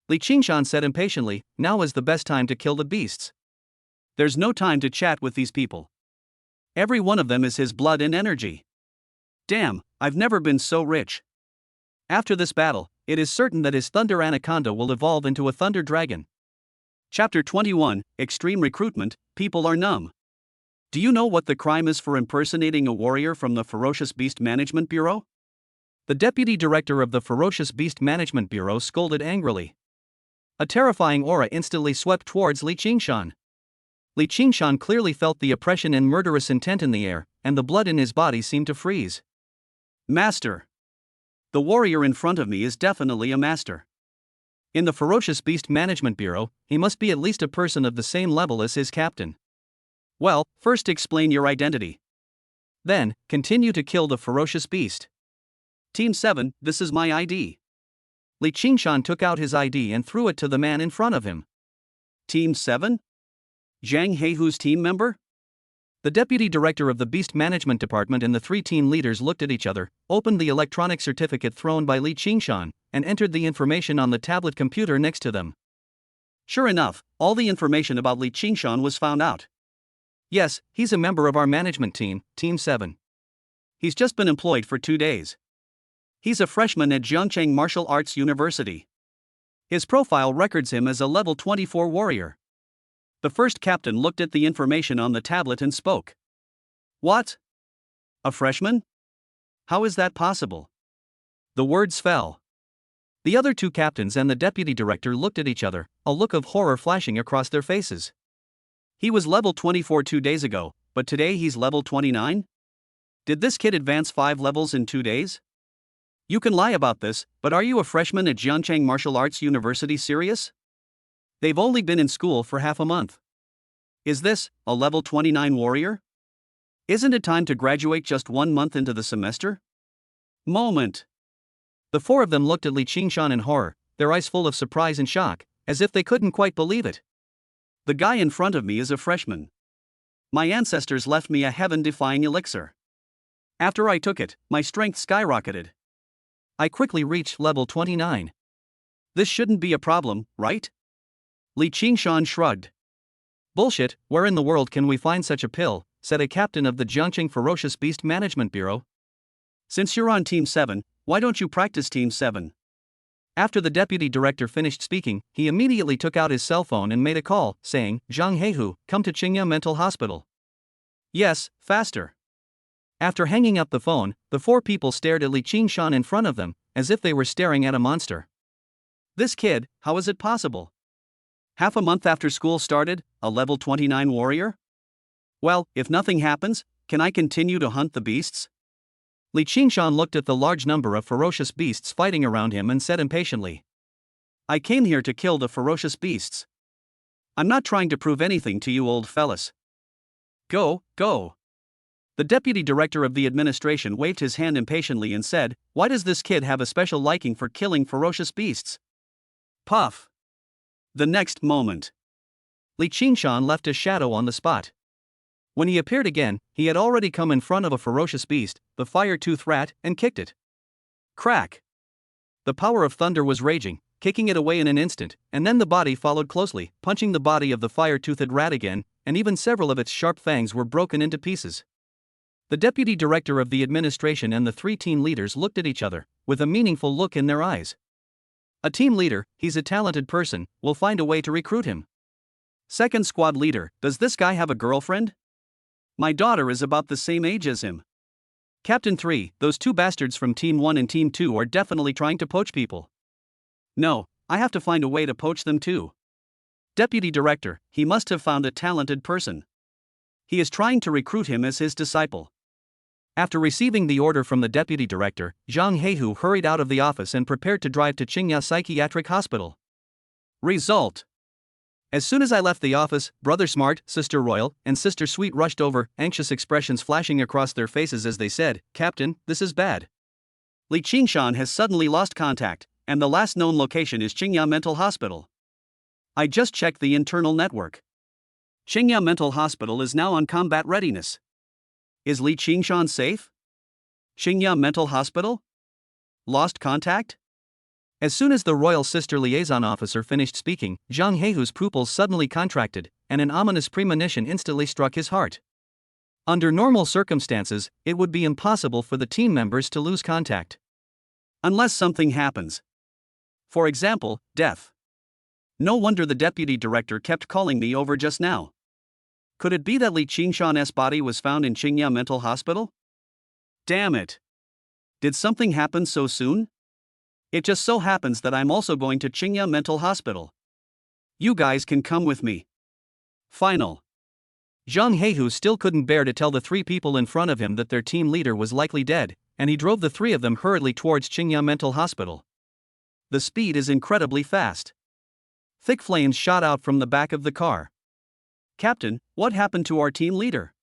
Li Qingshan said impatiently, now is the best time to kill the beasts. There's no time to chat with these people. Every one of them is his blood and energy. Damn, I've never been so rich. After this battle, it is certain that his Thunder Anaconda will evolve into a Thunder Dragon. Chapter 21, Extreme Recruitment, People are numb. Do you know what the crime is for impersonating a warrior from the Ferocious Beast Management Bureau? The Deputy Director of the Ferocious Beast Management Bureau scolded angrily. A terrifying aura instantly swept towards Li Qingshan. Li Qingshan clearly felt the oppression and murderous intent in the air, and the blood in his body seemed to freeze. Master. The warrior in front of me is definitely a master. In the Ferocious Beast Management Bureau, he must be at least a person of the same level as his captain. Well, first explain your identity. Then, continue to kill the ferocious beast. Team 7, this is my ID. Li Qingshan took out his ID and threw it to the man in front of him. Team 7? Zhang Heihu's team member? The Deputy Director of the Beast Management Department and the three team leaders looked at each other, opened the electronic certificate thrown by Li Qingshan, and entered the information on the tablet computer next to them. Sure enough, all the information about Li Qingshan was found out. Yes, he's a member of our management team, Team 7. He's just been employed for 2 days. He's a freshman at Jiangcheng Martial Arts University. His profile records him as a level 24 warrior. The first captain looked at the information on the tablet and spoke. What? A freshman? How is that possible? The words fell. The other two captains and the deputy director looked at each other, a look of horror flashing across their faces. He was level 24 2 days ago, but today he's level 29? Did this kid advance 5 levels in 2 days? You can lie about this, but are you a freshman at Jiangcheng Martial Arts University serious? They've only been in school for half a month. Is this a level 29 warrior? Isn't it time to graduate just 1 month into the semester? Moment. The four of them looked at Li Qingshan in horror, their eyes full of surprise and shock, as if they couldn't quite believe it. The guy in front of me is a freshman. My ancestors left me a heaven-defying elixir. After I took it, my strength skyrocketed. I quickly reached level 29. This shouldn't be a problem, right? Li Qingshan shrugged. Bullshit, where in the world can we find such a pill, said a captain of the Jiangcheng Ferocious Beast Management Bureau. Since you're on Team 7, why don't you practice Team 7? After the deputy director finished speaking, he immediately took out his cell phone and made a call, saying, Zhang Heihu, come to Qingya Mental Hospital. Yes, faster. After hanging up the phone, the four people stared at Li Qingshan in front of them, as if they were staring at a monster. This kid, how is it possible? Half a month after school started, a level 29 warrior? Well, if nothing happens, can I continue to hunt the beasts? Li Qingshan looked at the large number of ferocious beasts fighting around him and said impatiently. I came here to kill the ferocious beasts. I'm not trying to prove anything to you old fellas. Go, go. The deputy director of the administration waved his hand impatiently and said, why does this kid have a special liking for killing ferocious beasts? Puff. The next moment, Li Qingshan left a shadow on the spot. When he appeared again, he had already come in front of a ferocious beast, the fire-toothed rat, and kicked it. Crack! The power of thunder was raging, kicking it away in an instant, and then the body followed closely, punching the body of the fire-toothed rat again, and even several of its sharp fangs were broken into pieces. The deputy director of the administration and the 3 team leaders looked at each other, with a meaningful look in their eyes. A team leader, he's a talented person, we'll find a way to recruit him. Second squad leader, does this guy have a girlfriend? My daughter is about the same age as him. Captain 3, those 2 bastards from Team 1 and Team 2 are definitely trying to poach people. No, I have to find a way to poach them too. Deputy director, he must have found a talented person. He is trying to recruit him as his disciple. After receiving the order from the deputy director, Zhang Heihu hurried out of the office and prepared to drive to Qingya Psychiatric Hospital. Result. As soon as I left the office, Brother Smart, Sister Royal, and Sister Sweet rushed over, anxious expressions flashing across their faces as they said, "Captain, this is bad. Li Qingshan has suddenly lost contact, and the last known location is Qingya Mental Hospital. I just checked the internal network. Qingya Mental Hospital is now on combat readiness. Is Li Qingshan safe? Qingya Mental Hospital? Lost contact?" As soon as the royal sister liaison officer finished speaking, Zhang Heihu's pupils suddenly contracted, and an ominous premonition instantly struck his heart. Under normal circumstances, it would be impossible for the team members to lose contact. Unless something happens. For example, death. No wonder the deputy director kept calling me over just now. Could it be that Li Qingshan's body was found in Qingya Mental Hospital? Damn it. Did something happen so soon? It just so happens that I'm also going to Qingya Mental Hospital. You guys can come with me. Final. Zhang Heihu still couldn't bear to tell the 3 people in front of him that their team leader was likely dead, and he drove the 3 of them hurriedly towards Qingya Mental Hospital. The speed is incredibly fast. Thick flames shot out from the back of the car. Captain, what happened to our team leader?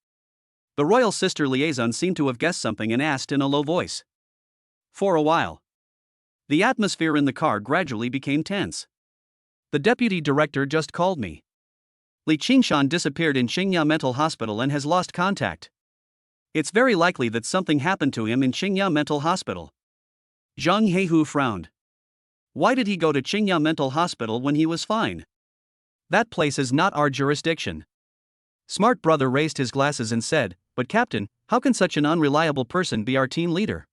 The royal sister liaison seemed to have guessed something and asked in a low voice. For a while. The atmosphere in the car gradually became tense. The deputy director just called me. Li Qingshan disappeared in Qingya Mental Hospital and has lost contact. It's very likely that something happened to him in Qingya Mental Hospital. Zhang Heihu frowned. Why did he go to Qingya Mental Hospital when he was fine? That place is not our jurisdiction. Smart brother raised his glasses and said, "But Captain, how can such an unreliable person be our team leader?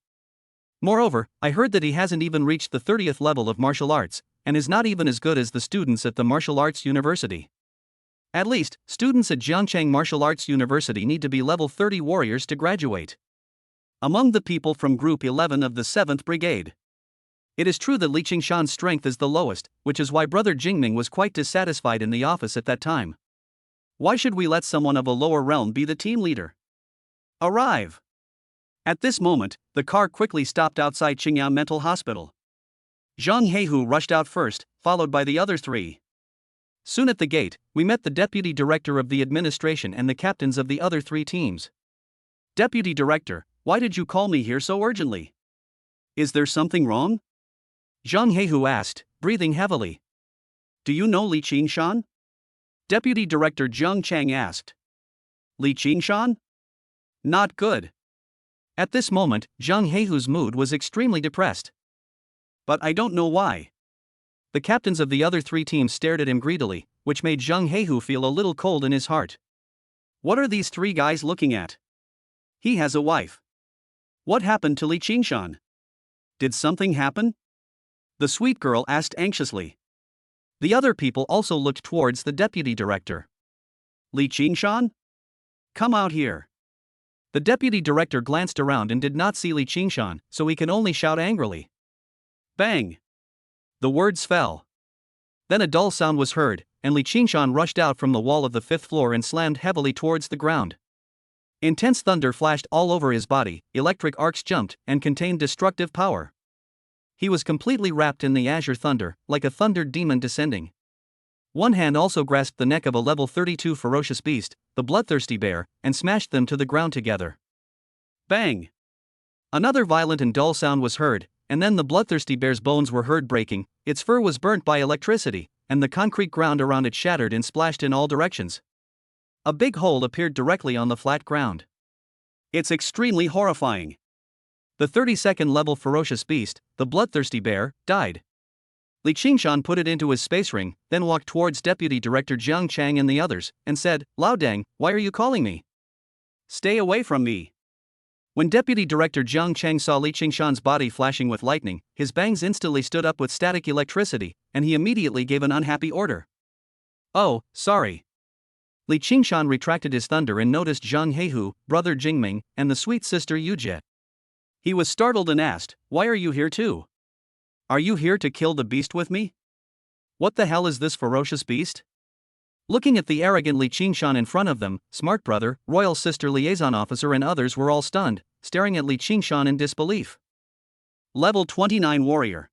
Moreover, I heard that he hasn't even reached the 30th level of martial arts, and is not even as good as the students at the Martial Arts University. At least, students at Jiangcheng Martial Arts University need to be level 30 warriors to graduate. Among the people from Group 11 of the 7th Brigade. It is true that Li Qingshan's strength is the lowest, which is why Brother Jingming was quite dissatisfied in the office at that time. Why should we let someone of a lower realm be the team leader? Arrive!" At this moment, the car quickly stopped outside Qingya Mental Hospital. Zhang Heihu rushed out first, followed by the other 3. Soon at the gate, we met the deputy director of the administration and the captains of the other 3 teams. "Deputy director, why did you call me here so urgently? Is there something wrong?" Zhang Heihu asked, breathing heavily. "Do you know Li Qingshan?" Deputy Director Zheng Chang asked. "Li Qingshan? Not good." At this moment, Zhang Heihu's mood was extremely depressed. "But I don't know why." The captains of the other 3 teams stared at him greedily, which made Zhang Heihu feel a little cold in his heart. What are these 3 guys looking at? He has a wife. What happened to Li Qingshan? Did something happen? The sweet girl asked anxiously. The other people also looked towards the deputy director. "Li Qingshan? Come out here." The deputy director glanced around and did not see Li Qingshan, so he can only shout angrily. Bang! The words fell. Then a dull sound was heard, and Li Qingshan rushed out from the wall of the 5th floor and slammed heavily towards the ground. Intense thunder flashed all over his body, electric arcs jumped, and contained destructive power. He was completely wrapped in the azure thunder, like a thundered demon descending. One hand also grasped the neck of a level 32 ferocious beast, the bloodthirsty bear, and smashed them to the ground together. Bang! Another violent and dull sound was heard, and then the bloodthirsty bear's bones were heard breaking, its fur was burnt by electricity, and the concrete ground around it shattered and splashed in all directions. A big hole appeared directly on the flat ground. It's extremely horrifying. The 32nd level ferocious beast, the bloodthirsty bear, died. Li Qingshan put it into his space ring, then walked towards Deputy Director Jiang Chang and the others, and said, "Lao Deng, why are you calling me? Stay away from me." When Deputy Director Jiang Chang saw Li Qingshan's body flashing with lightning, his bangs instantly stood up with static electricity, and he immediately gave an unhappy order. "Oh, sorry." Li Qingshan retracted his thunder and noticed Zhang Heihu, brother Jingming, and the sweet sister Yujie. He was startled and asked, "Why are you here too? Are you here to kill the beast with me? What the hell is this ferocious beast?" Looking at the arrogant Li Qingshan in front of them, Smart Brother, Royal Sister Liaison Officer and others were all stunned, staring at Li Qingshan in disbelief. Level 29 Warrior.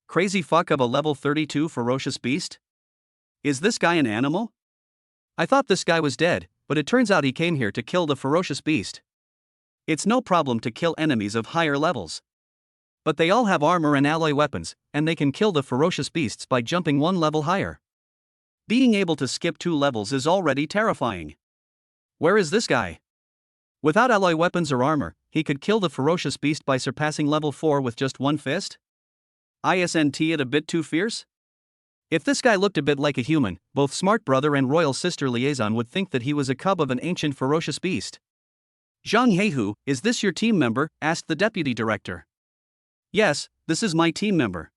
Crazy fuck of a level 32 ferocious beast? Is this guy an animal? I thought this guy was dead, but it turns out he came here to kill the ferocious beast. It's no problem to kill enemies of higher levels. But they all have armor and alloy weapons, and they can kill the ferocious beasts by jumping one level higher. Being able to skip 2 levels is already terrifying. Where is this guy? Without alloy weapons or armor, he could kill the ferocious beast by surpassing level 4 with just one fist? Isn't it a bit too fierce? If this guy looked a bit like a human, both Smart Brother and Royal Sister Liaison would think that he was a cub of an ancient ferocious beast. Zhang Heihu, is this your team member? Asked the Deputy Director. Yes, this is my team member.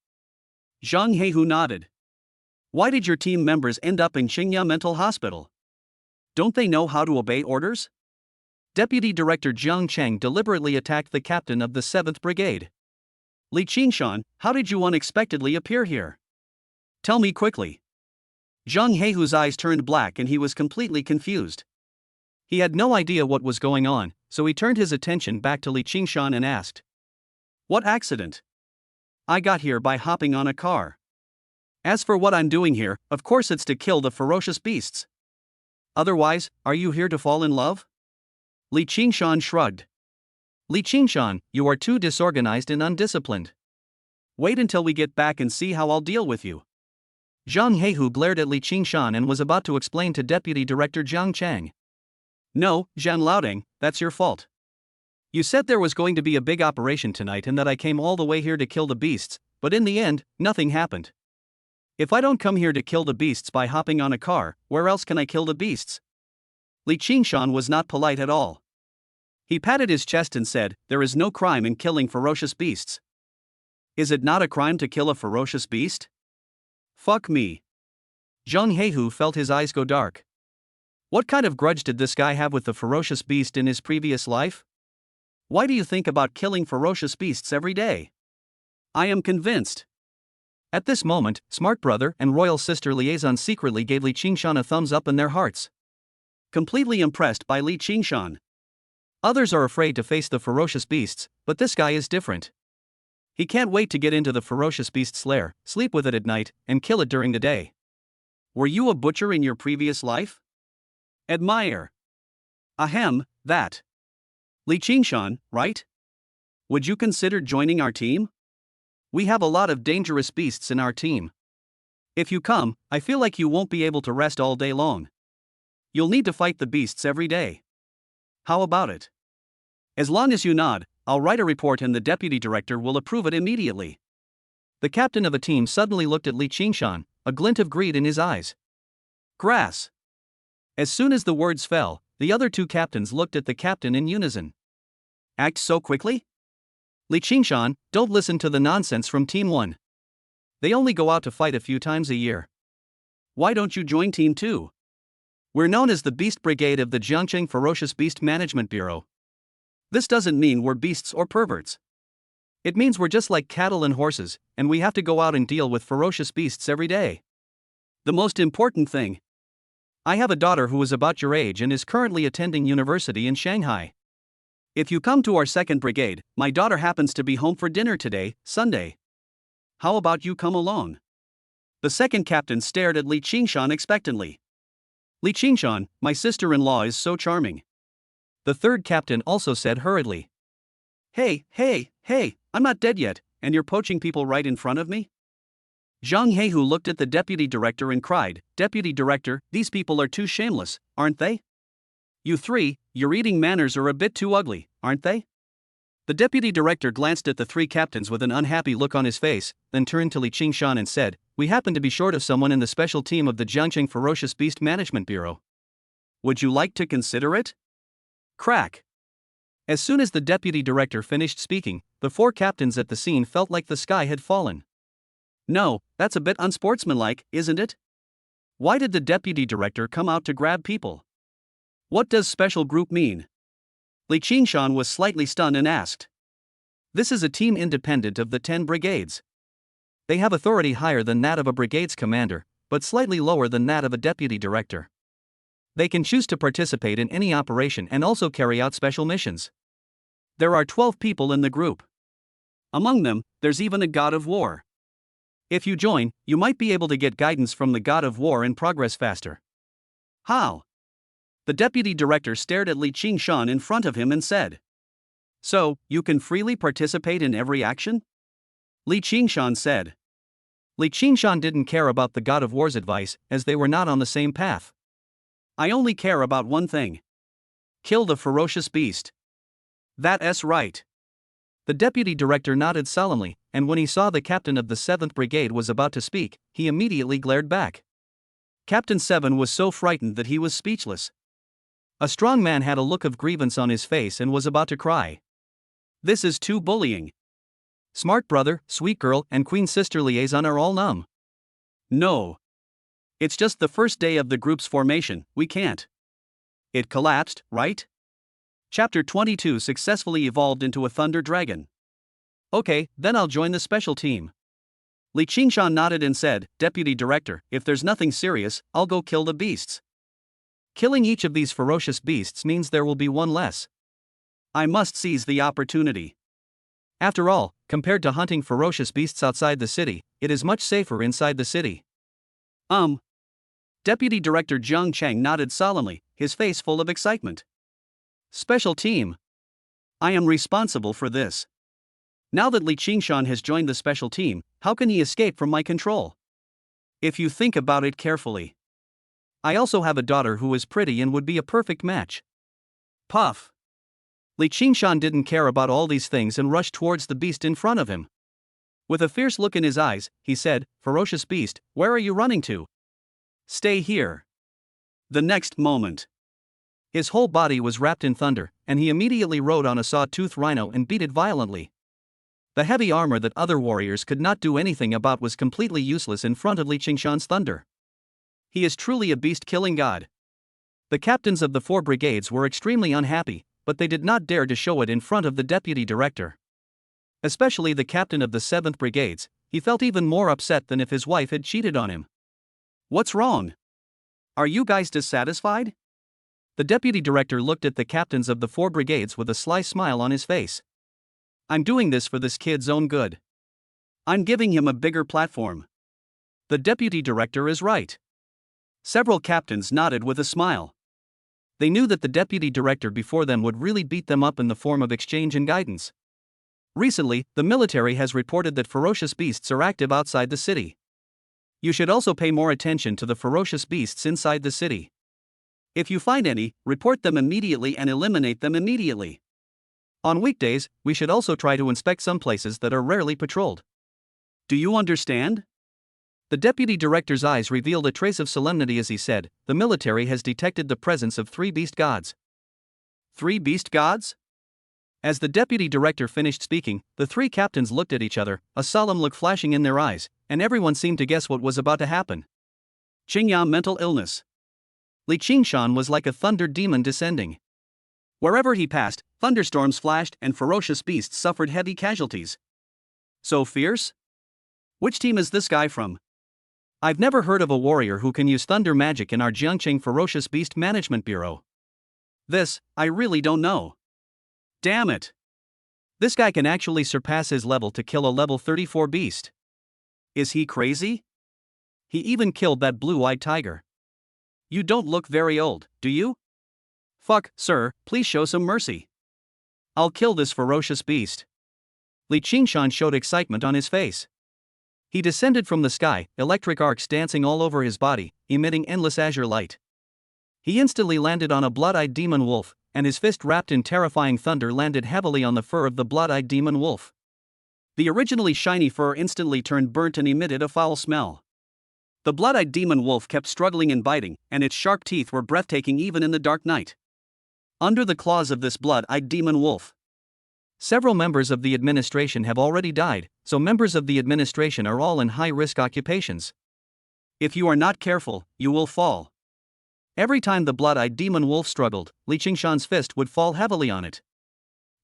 Zhang Heihu nodded. Why did your team members end up in Xingya Mental Hospital? Don't they know how to obey orders? Deputy Director Jiang Chang deliberately attacked the captain of the 7th Brigade. Li Qingshan, how did you unexpectedly appear here? Tell me quickly. Zhang Heihu's eyes turned black and he was completely confused. He had no idea what was going on, so he turned his attention back to Li Qingshan and asked. What accident? I got here by hopping on a car. As for what I'm doing here, of course it's to kill the ferocious beasts. Otherwise, are you here to fall in love? Li Qingshan shrugged. Li Qingshan, you are too disorganized and undisciplined. Wait until we get back and see how I'll deal with you. Zhang Heihu glared at Li Qingshan and was about to explain to Deputy Director Jiang Chang. No, Zhan Laoding, that's your fault. You said there was going to be a big operation tonight and that I came all the way here to kill the beasts, but in the end, nothing happened. If I don't come here to kill the beasts by hopping on a car, where else can I kill the beasts? Li Qingshan was not polite at all. He patted his chest and said, there is no crime in killing ferocious beasts. Is it not a crime to kill a ferocious beast? Fuck me. Zhang Heihu felt his eyes go dark. What kind of grudge did this guy have with the ferocious beast in his previous life? Why do you think about killing ferocious beasts every day? I am convinced. At this moment, Smart Brother and Royal Sister Liaison secretly gave Li Qingshan a thumbs up in their hearts. Completely impressed by Li Qingshan. Others are afraid to face the ferocious beasts, but this guy is different. He can't wait to get into the ferocious beast's lair, sleep with it at night, and kill it during the day. Were you a butcher in your previous life? Admire. Ahem, that. Li Qingshan, right? Would you consider joining our team? We have a lot of dangerous beasts in our team. If you come, I feel like you won't be able to rest all day long. You'll need to fight the beasts every day. How about it? As long as you nod, I'll write a report and the deputy director will approve it immediately. The captain of a team suddenly looked at Li Qingshan, a glint of greed in his eyes. Grass. As soon as the words fell, the other 2 captains looked at the captain in unison. Act so quickly? Li Qingshan, don't listen to the nonsense from Team 1. They only go out to fight a few times a year. Why don't you join Team 2? We're known as the Beast Brigade of the Jiangcheng Ferocious Beast Management Bureau. This doesn't mean we're beasts or perverts. It means we're just like cattle and horses, and we have to go out and deal with ferocious beasts every day. The most important thing. I have a daughter who is about your age and is currently attending university in Shanghai. If you come to our 2nd Brigade, my daughter happens to be home for dinner today, Sunday. How about you come along? The 2nd captain stared at Li Qingshan expectantly. Li Qingshan, my sister-in-law is so charming. The 3rd captain also said hurriedly. Hey, I'm not dead yet, and you're poaching people right in front of me? Zhang Heihu looked at the deputy director and cried, Deputy Director, these people are too shameless, aren't they? You 3, your eating manners are a bit too ugly, aren't they? The deputy director glanced at the three captains with an unhappy look on his face, then turned to Li Qingshan and said, "We happen to be short of someone in the special team of the Jiangqing Ferocious Beast Management Bureau. Would you like to consider it?" Crack. As soon as the deputy director finished speaking, the four captains at the scene felt like the sky had fallen. No, that's a bit unsportsmanlike, isn't it? Why did the deputy director come out to grab people? What does special group mean? Li Qingshan was slightly stunned and asked. This is a team independent of the 10 brigades. They have authority higher than that of a brigade's commander, but slightly lower than that of a deputy director. They can choose to participate in any operation and also carry out special missions. There are 12 people in the group. Among them, there's even a god of war. If you join, you might be able to get guidance from the god of war and progress faster. How? The deputy director stared at Li Qingshan in front of him and said. So, you can freely participate in every action? Li Qingshan said. Li Qingshan didn't care about the god of war's advice, as they were not on the same path. I only care about one thing. Kill the ferocious beast. That's right. The deputy director nodded solemnly, and when he saw the captain of the 7th Brigade was about to speak, he immediately glared back. Captain 7 was so frightened that he was speechless. A strong man had a look of grievance on his face and was about to cry. This is too bullying. Smart brother, sweet girl, and queen sister liaison are all numb. No. It's just the first day of the group's formation, we can't. It collapsed, right? Chapter 22 successfully evolved into a thunder dragon. Okay, then I'll join the special team. Li Qingshan nodded and said, Deputy Director, if there's nothing serious, I'll go kill the beasts. Killing each of these ferocious beasts means there will be one less. I must seize the opportunity. After all, compared to hunting ferocious beasts outside the city, it is much safer inside the city. Deputy Director Zhang Cheng nodded solemnly, his face full of excitement. Special team. I am responsible for this. Now that Li Qingshan has joined the special team, how can he escape from my control? If you think about it carefully. I also have a daughter who is pretty and would be a perfect match. Puff. Li Qingshan didn't care about all these things and rushed towards the beast in front of him. With a fierce look in his eyes, he said, Ferocious beast, where are you running to? Stay here. The next moment. His whole body was wrapped in thunder, and he immediately rode on a saw-toothed rhino and beat it violently. The heavy armor that other warriors could not do anything about was completely useless in front of Li Qingshan's thunder. He is truly a beast-killing god. The captains of the 4 brigades were extremely unhappy, but they did not dare to show it in front of the deputy director. Especially the captain of the 7th Brigades, he felt even more upset than if his wife had cheated on him. What's wrong? Are you guys dissatisfied? The deputy director looked at the captains of the 4 brigades with a sly smile on his face. I'm doing this for this kid's own good. I'm giving him a bigger platform. The deputy director is right. Several captains nodded with a smile. They knew that the deputy director before them would really beat them up in the form of exchange and guidance. Recently, the military has reported that ferocious beasts are active outside the city. You should also pay more attention to the ferocious beasts inside the city. If you find any, report them immediately and eliminate them immediately. On weekdays, we should also try to inspect some places that are rarely patrolled. Do you understand? The deputy director's eyes revealed a trace of solemnity as he said, the military has detected the presence of 3 beast gods. 3 beast gods? As the deputy director finished speaking, the 3 captains looked at each other, a solemn look flashing in their eyes, and everyone seemed to guess what was about to happen. Qingya mental illness. Li Qingshan was like a thunder demon descending. Wherever he passed, thunderstorms flashed and ferocious beasts suffered heavy casualties. So fierce? Which team is this guy from? I've never heard of a warrior who can use thunder magic in our Jiangqing Ferocious Beast Management Bureau. This, I really don't know. Damn it. This guy can actually surpass his level to kill a level 34 beast. Is he crazy? He even killed that blue-eyed tiger. You don't look very old, do you? Fuck, sir, please show some mercy. I'll kill this ferocious beast. Li Qingshan showed excitement on his face. He descended from the sky, electric arcs dancing all over his body, emitting endless azure light. He instantly landed on a blood-eyed demon wolf, and his fist wrapped in terrifying thunder landed heavily on the fur of the blood-eyed demon wolf. The originally shiny fur instantly turned burnt and emitted a foul smell. The blood-eyed demon wolf kept struggling and biting, and its sharp teeth were breathtaking even in the dark night. Under the claws of this blood-eyed demon wolf, several members of the administration have already died, so members of the administration are all in high-risk occupations. If you are not careful, you will fall. Every time the blood-eyed demon wolf struggled, Li Qingshan's fist would fall heavily on it.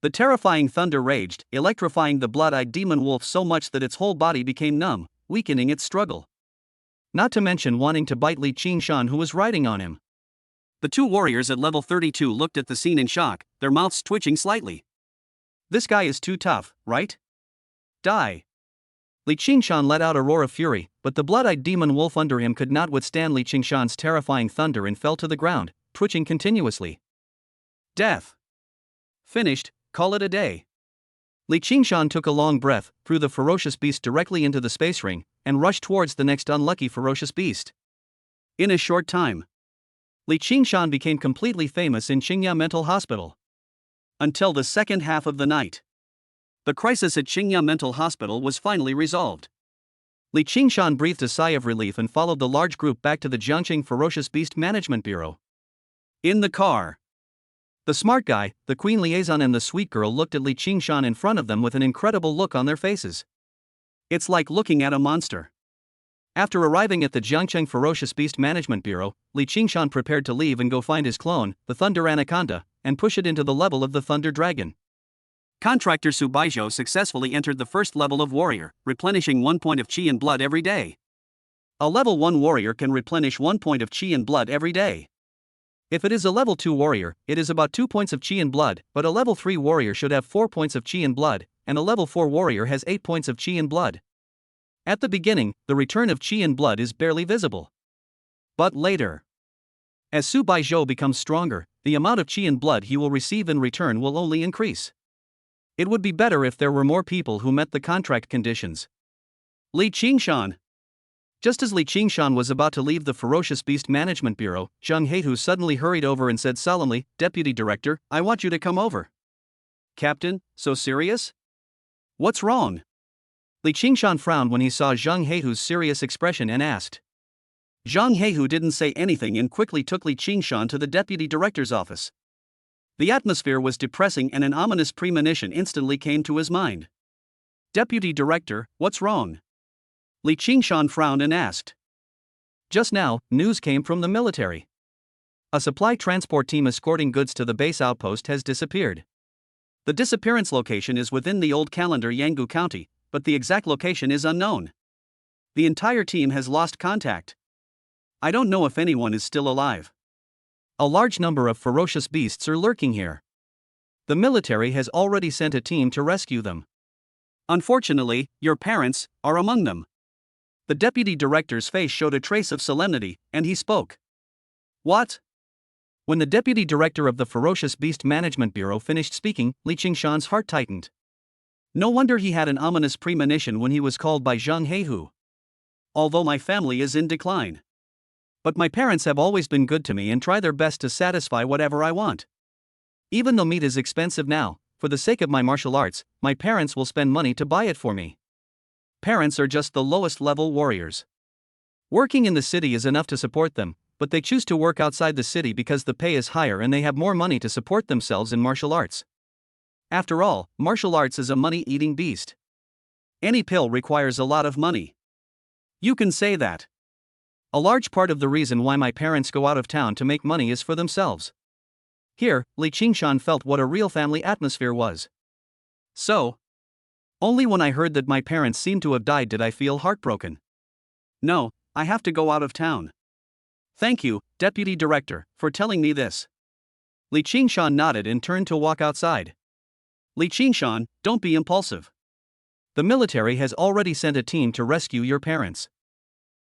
The terrifying thunder raged, electrifying the blood-eyed demon wolf so much that its whole body became numb, weakening its struggle. Not to mention wanting to bite Li Qingshan, who was riding on him. The two warriors at level 32 looked at the scene in shock, their mouths twitching slightly. This guy is too tough, right? Die. Li Qingshan let out a roar of fury, but the blood-eyed demon wolf under him could not withstand Li Qingshan's terrifying thunder and fell to the ground, twitching continuously. Death. Finished, call it a day. Li Qingshan took a long breath, threw the ferocious beast directly into the space ring, and rushed towards the next unlucky ferocious beast. In a short time, Li Qingshan became completely famous in Qingya Mental Hospital. Until the second half of the night. The crisis at Qingya Mental Hospital was finally resolved. Li Qingshan breathed a sigh of relief and followed the large group back to the Jiangqing Ferocious Beast Management Bureau. In the car, the smart guy, the Queen Liaison and the sweet girl looked at Li Qingshan in front of them with an incredible look on their faces. It's like looking at a monster. After arriving at the Jiangqing Ferocious Beast Management Bureau, Li Qingshan prepared to leave and go find his clone, the Thunder Anaconda, and push it into the level of the Thunder Dragon. Contractor Su Baizhou successfully entered the first level of warrior, replenishing 1 point of chi and blood every day. A level 1 warrior can replenish 1 point of chi and blood every day. If it is a level 2 warrior, it is about 2 points of chi and blood, but a level 3 warrior should have 4 points of chi and blood, and a level 4 warrior has 8 points of chi and blood. At the beginning, the return of chi and blood is barely visible. But later, as Su Baizhou becomes stronger, the amount of chi and blood he will receive in return will only increase. It would be better if there were more people who met the contract conditions. Li Qingshan. Just as Li Qingshan was about to leave the Ferocious Beast Management Bureau, Zheng Heihu suddenly hurried over and said solemnly, "Deputy Director, I want you to come over." "Captain, so serious? What's wrong?" Li Qingshan frowned when he saw Zheng Heihu's serious expression and asked. Zheng Heihu didn't say anything and quickly took Li Qingshan to the Deputy Director's office. The atmosphere was depressing and an ominous premonition instantly came to his mind. "Deputy Director, what's wrong?" Li Qingshan frowned and asked. Just now, news came from the military. A supply transport team escorting goods to the base outpost has disappeared. The disappearance location is within the old calendar Yangu County, but the exact location is unknown. The entire team has lost contact. I don't know if anyone is still alive. A large number of ferocious beasts are lurking here. The military has already sent a team to rescue them. Unfortunately, your parents are among them. The deputy director's face showed a trace of solemnity, and he spoke. What? When the deputy director of the Ferocious Beast Management Bureau finished speaking, Li Qingshan's heart tightened. No wonder he had an ominous premonition when he was called by Zheng Heihu. Although my family is in decline. But my parents have always been good to me and try their best to satisfy whatever I want. Even though meat is expensive now, for the sake of my martial arts, my parents will spend money to buy it for me. Parents are just the lowest level warriors. Working in the city is enough to support them, but they choose to work outside the city because the pay is higher and they have more money to support themselves in martial arts. After all, martial arts is a money-eating beast. Any pill requires a lot of money. You can say that. A large part of the reason why my parents go out of town to make money is for themselves. Here, Li Qingshan felt what a real family atmosphere was. So, only when I heard that my parents seemed to have died did I feel heartbroken. No, I have to go out of town. Thank you, Deputy Director, for telling me this. Li Qingshan nodded and turned to walk outside. Li Qingshan, don't be impulsive. The military has already sent a team to rescue your parents.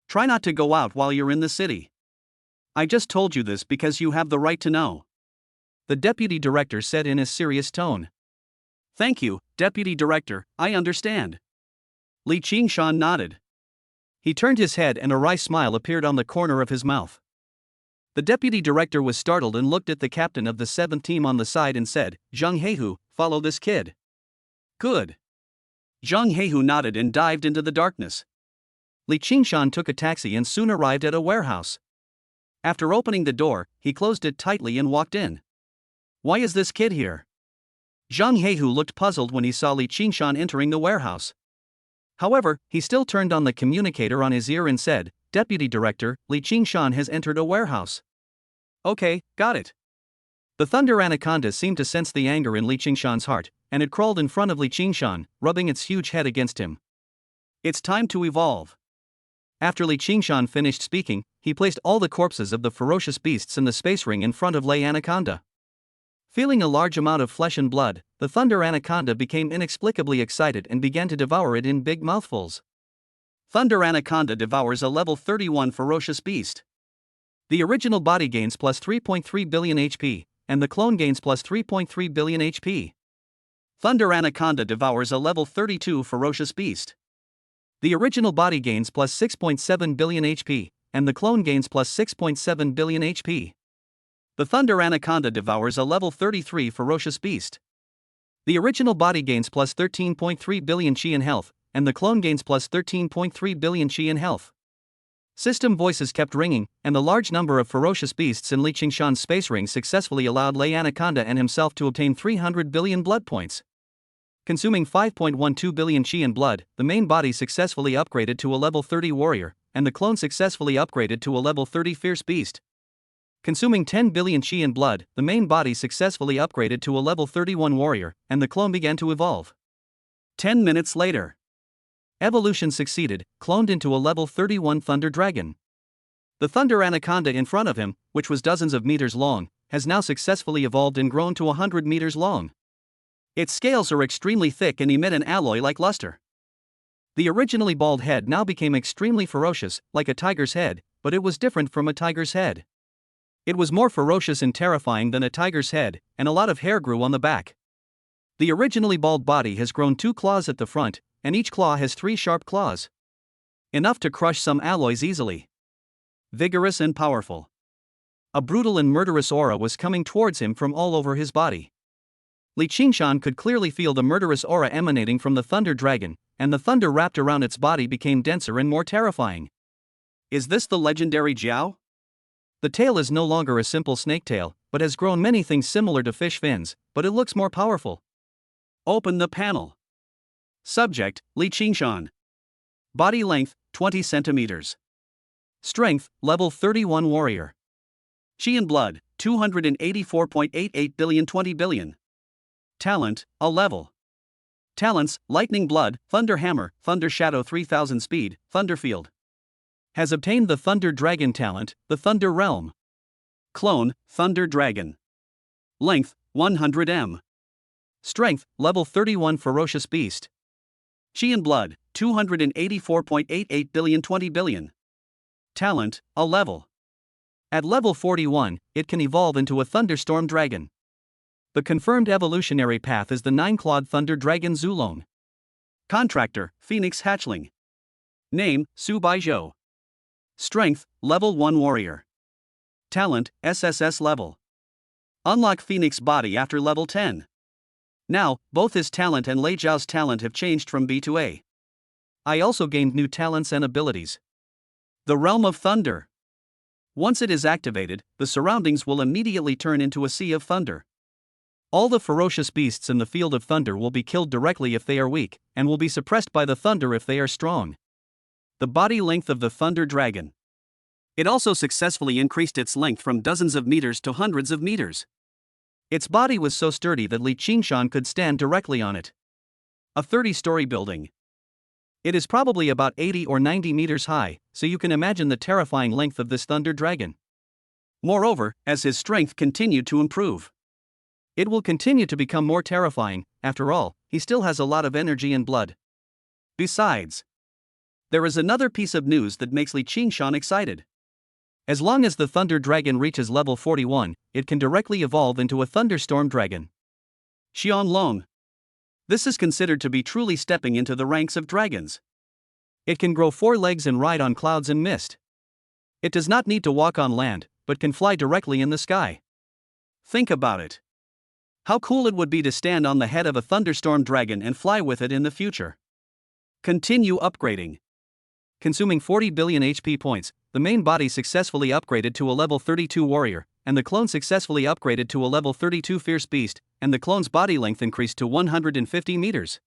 Try not to go out while you're in the city. I just told you this because you have the right to know. The deputy director said in a serious tone. Thank you, Deputy Director, I understand. Li Qingshan nodded. He turned his head and a wry smile appeared on the corner of his mouth. The deputy director was startled and looked at the captain of the 7th team on the side and said, "Zhang Heihu, follow this kid." "Good." Zhang Heihu nodded and dived into the darkness. Li Qingshan took a taxi and soon arrived at a warehouse. After opening the door, he closed it tightly and walked in. "Why is this kid here?" Zhang Heihu looked puzzled when he saw Li Qingshan entering the warehouse. However, he still turned on the communicator on his ear and said, "Deputy Director, Li Qingshan has entered a warehouse." "Okay, got it." The Thunder Anaconda seemed to sense the anger in Li Qingshan's heart, and it crawled in front of Li Qingshan, rubbing its huge head against him. "It's time to evolve." After Li Qingshan finished speaking, he placed all the corpses of the ferocious beasts in the space ring in front of Lei Anaconda. Feeling a large amount of flesh and blood, the Thunder Anaconda became inexplicably excited and began to devour it in big mouthfuls. Thunder Anaconda devours a level 31 ferocious beast. The original body gains plus 3.3 billion HP, and the clone gains plus 3.3 billion HP. Thunder Anaconda devours a level 32 ferocious beast. The original body gains plus 6.7 billion HP, and the clone gains plus 6.7 billion HP. The Thunder Anaconda devours a level 33 ferocious beast. The original body gains plus 13.3 billion Chi in health, and the clone gains plus 13.3 billion Chi in health. System voices kept ringing, and the large number of ferocious beasts in Li Qingshan's space ring successfully allowed Lei Anaconda and himself to obtain 300 billion blood points. Consuming 5.12 billion Chi in blood, the main body successfully upgraded to a level 30 warrior, and the clone successfully upgraded to a level 30 fierce beast. Consuming 10 billion Chi in blood, the main body successfully upgraded to a level 31 warrior, and the clone began to evolve. 10 minutes later. Evolution succeeded, cloned into a level 31 Thunder Dragon. The Thunder Anaconda in front of him, which was dozens of meters long, has now successfully evolved and grown to 100 meters long. Its scales are extremely thick and emit an alloy-like luster. The originally bald head now became extremely ferocious, like a tiger's head, but it was different from a tiger's head. It was more ferocious and terrifying than a tiger's head, and a lot of hair grew on the back. The originally bald body has grown 2 claws at the front, and each claw has 3 sharp claws. Enough to crush some alloys easily. Vigorous and powerful. A brutal and murderous aura was coming towards him from all over his body. Li Qingshan could clearly feel the murderous aura emanating from the Thunder Dragon, and the thunder wrapped around its body became denser and more terrifying. Is this the legendary Jiao? The tail is no longer a simple snake tail, but has grown many things similar to fish fins, but it looks more powerful. Open the panel. Subject, Li Qingshan. Body length, 20 centimeters. Strength, level 31 warrior. Chi and blood, 284.88 billion 20 billion. Talent, a level. Talents, lightning blood, thunder hammer, thunder shadow 3000 speed, thunder field. Has obtained the Thunder Dragon talent, the Thunder Realm. Clone, Thunder Dragon. Length, 100 m. Strength, level 31 ferocious beast. Chi and blood, 284.88 billion 20 billion. Talent, a level. At level 41, it can evolve into a Thunderstorm Dragon. The confirmed evolutionary path is the 9-clawed Thunder Dragon Zulong. Contractor, Phoenix Hatchling. Name, Su Baizhou. Strength, level 1 warrior. Talent, SSS level. Unlock Phoenix body after level 10. Now, both his talent and Lei Zhao's talent have changed from B to A. I also gained new talents and abilities. The Realm of Thunder. Once it is activated, the surroundings will immediately turn into a sea of thunder. All the ferocious beasts in the field of thunder will be killed directly if they are weak, and will be suppressed by the thunder if they are strong. The body length of the Thunder Dragon. It also successfully increased its length from dozens of meters to hundreds of meters. Its body was so sturdy that Li Qingshan could stand directly on it. A 30-story building. It is probably about 80 or 90 meters high, so you can imagine the terrifying length of this Thunder Dragon. Moreover, as his strength continued to improve, it will continue to become more terrifying. After all, he still has a lot of energy and blood. Besides, there is another piece of news that makes Li Qingshan excited. As long as the Thunder Dragon reaches level 41, it can directly evolve into a Thunderstorm Dragon. Xianlong. This is considered to be truly stepping into the ranks of dragons. It can grow 4 legs and ride on clouds and mist. It does not need to walk on land, but can fly directly in the sky. Think about it. How cool it would be to stand on the head of a thunderstorm dragon and fly with it in the future. Continue upgrading. Consuming 40 billion HP points, the main body successfully upgraded to a level 32 warrior, and the clone successfully upgraded to a level 32 fierce beast, and the clone's body length increased to 150 meters.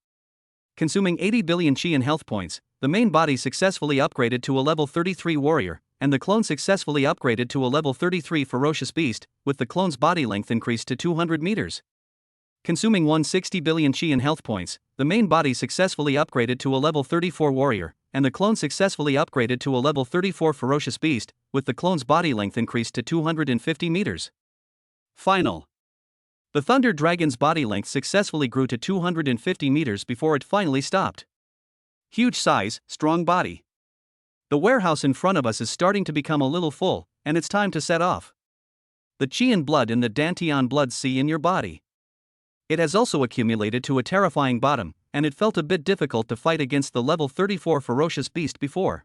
Consuming 80 billion chi and health points, the main body successfully upgraded to a level 33 warrior, and the clone successfully upgraded to a level 33 ferocious beast, with the clone's body length increased to 200 meters. Consuming 160 billion chi and health points, the main body successfully upgraded to a level 34 warrior, and the clone successfully upgraded to a level 34 ferocious beast, with the clone's body length increased to 250 meters. Final. The Thunder Dragon's body length successfully grew to 250 meters before it finally stopped. Huge size, strong body. The warehouse in front of us is starting to become a little full, and it's time to set off. The chi and blood in the Dantian blood sea in your body. It has also accumulated to a terrifying bottom, and it felt a bit difficult to fight against the level 34 ferocious beast before.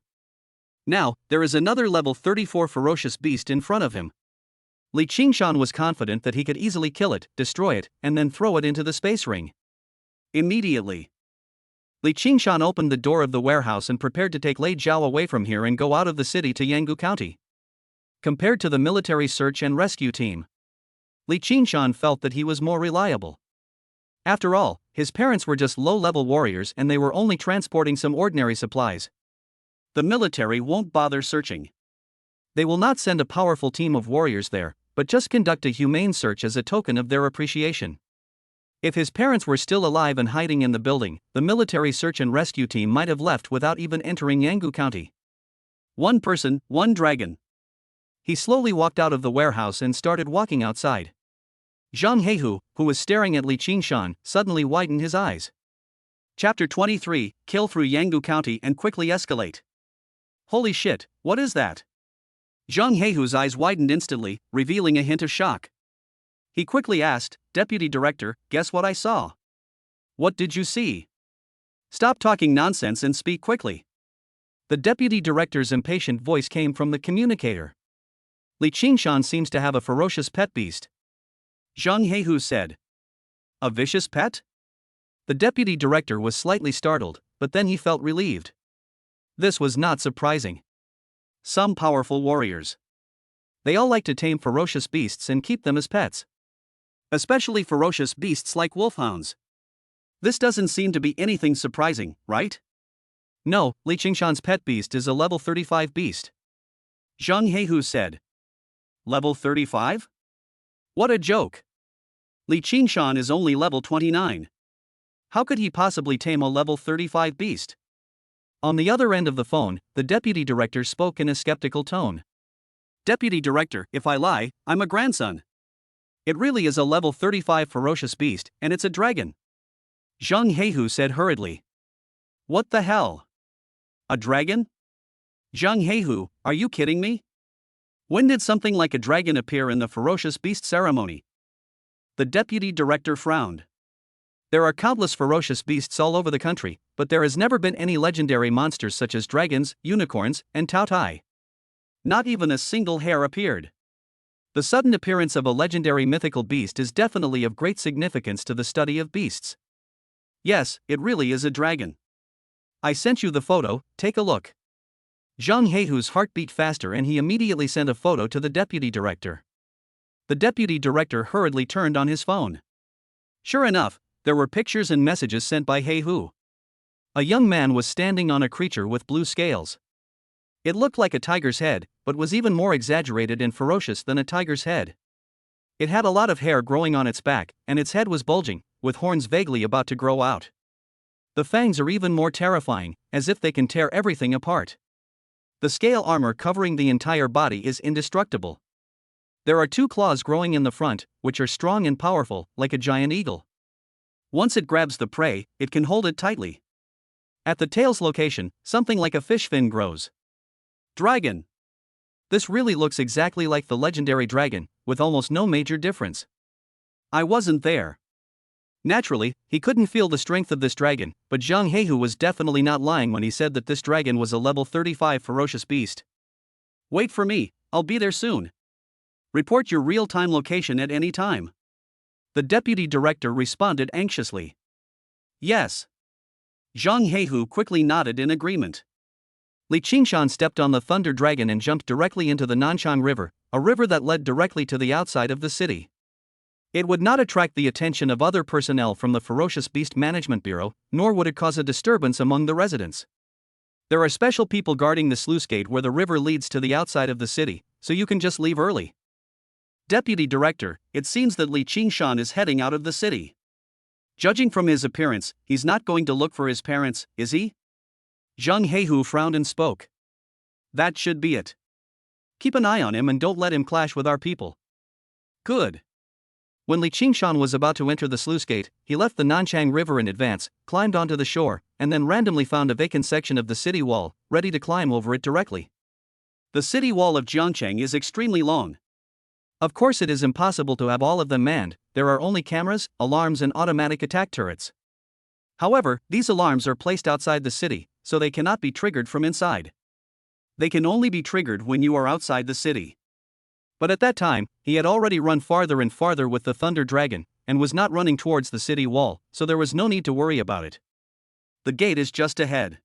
Now, there is another level 34 ferocious beast in front of him. Li Qingshan was confident that he could easily kill it, destroy it, and then throw it into the space ring. Immediately, Li Qingshan opened the door of the warehouse and prepared to take Lei Zhao away from here and go out of the city to Yangu County. Compared to the military search and rescue team, Li Qingshan felt that he was more reliable. After all, his parents were just low-level warriors and they were only transporting some ordinary supplies. The military won't bother searching. They will not send a powerful team of warriors there, but just conduct a humane search as a token of their appreciation. If his parents were still alive and hiding in the building, the military search and rescue team might have left without even entering Yangu County. One person, one dragon. He slowly walked out of the warehouse and started walking outside. Zhang Heihu, who was staring at Li Qingshan, suddenly widened his eyes. Chapter 23, Kill through Yangu County and quickly escalate. Holy shit, what is that? Zhang Heihu's eyes widened instantly, revealing a hint of shock. He quickly asked, Deputy Director, guess what I saw? What did you see? Stop talking nonsense and speak quickly. The Deputy Director's impatient voice came from the communicator. Li Qingshan seems to have a ferocious pet beast. Zhang Heihu said. A vicious pet? The Deputy Director was slightly startled, but then he felt relieved. This was not surprising. Some powerful warriors. They all like to tame ferocious beasts and keep them as pets. Especially ferocious beasts like wolfhounds. This doesn't seem to be anything surprising, right? No, Li Qingshan's pet beast is a level 35 beast. Zhang Heihu said. Level 35? What a joke. Li Qingshan is only level 29. How could he possibly tame a level 35 beast? On the other end of the phone, the Deputy Director spoke in a skeptical tone. Deputy Director, if I lie, I'm a grandson. It really is a level 35 ferocious beast, and it's a dragon. Zhang Heihu said hurriedly. What the hell? A dragon? Zhang Heihu, are you kidding me? When did something like a dragon appear in the ferocious beast ceremony? The Deputy Director frowned. There are countless ferocious beasts all over the country, but there has never been any legendary monsters such as dragons, unicorns, and tautai. Not even a single hare appeared. The sudden appearance of a legendary mythical beast is definitely of great significance to the study of beasts. Yes, it really is a dragon. I sent you the photo, take a look. Zhang Heihu's heart beat faster and he immediately sent a photo to the Deputy Director. The Deputy Director hurriedly turned on his phone. Sure enough, there were pictures and messages sent by Heihu. A young man was standing on a creature with blue scales. It looked like a tiger's head, but was even more exaggerated and ferocious than a tiger's head. It had a lot of hair growing on its back, and its head was bulging, with horns vaguely about to grow out. The fangs are even more terrifying, as if they can tear everything apart. The scale armor covering the entire body is indestructible. There are 2 claws growing in the front, which are strong and powerful, like a giant eagle. Once it grabs the prey, it can hold it tightly. At the tail's location, something like a fish fin grows. Dragon. This really looks exactly like the legendary dragon, with almost no major difference. I wasn't there. Naturally, he couldn't feel the strength of this dragon, but Zhang Heihu was definitely not lying when he said that this dragon was a level 35 ferocious beast. Wait for me, I'll be there soon. Report your real-time location at any time. The deputy director responded anxiously. Yes. Zhang Heihu quickly nodded in agreement. Li Qingshan stepped on the Thunder Dragon and jumped directly into the Nanchang River, a river that led directly to the outside of the city. It would not attract the attention of other personnel from the Ferocious Beast Management Bureau, nor would it cause a disturbance among the residents. There are special people guarding the sluice gate where the river leads to the outside of the city, so you can just leave early. Deputy Director, it seems that Li Qingshan is heading out of the city. Judging from his appearance, he's not going to look for his parents, is he? Zhang Heihu frowned and spoke. That should be it. Keep an eye on him and don't let him clash with our people. Good. When Li Qingshan was about to enter the sluice gate, he left the Nanchang River in advance, climbed onto the shore, and then randomly found a vacant section of the city wall, ready to climb over it directly. The city wall of Jiangcheng is extremely long. Of course, it is impossible to have all of them manned. There are only cameras, alarms, and automatic attack turrets. However, these alarms are placed outside the city, so they cannot be triggered from inside. They can only be triggered when you are outside the city. But at that time, he had already run farther and farther with the Thunder Dragon, and was not running towards the city wall, so there was no need to worry about it. The gate is just ahead.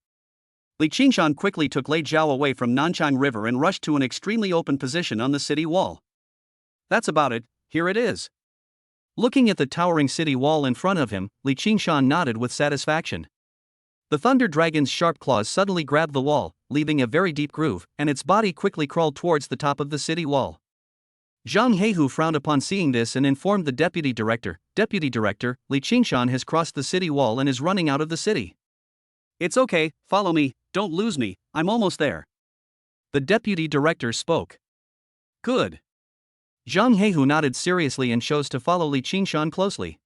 Li Qingshan quickly took Lei Zhao away from Nanchang River and rushed to an extremely open position on the city wall. That's about it, here it is. Looking at the towering city wall in front of him, Li Qingshan nodded with satisfaction. The Thunder Dragon's sharp claws suddenly grabbed the wall, leaving a very deep groove, and its body quickly crawled towards the top of the city wall. Zhang Heihu frowned upon seeing this and informed the deputy director, "Deputy Director, Li Qingshan has crossed the city wall and is running out of the city." "It's okay, follow me, don't lose me, I'm almost there." The deputy director spoke. Good. Zhang Heihu nodded seriously and chose to follow Li Qingshan closely.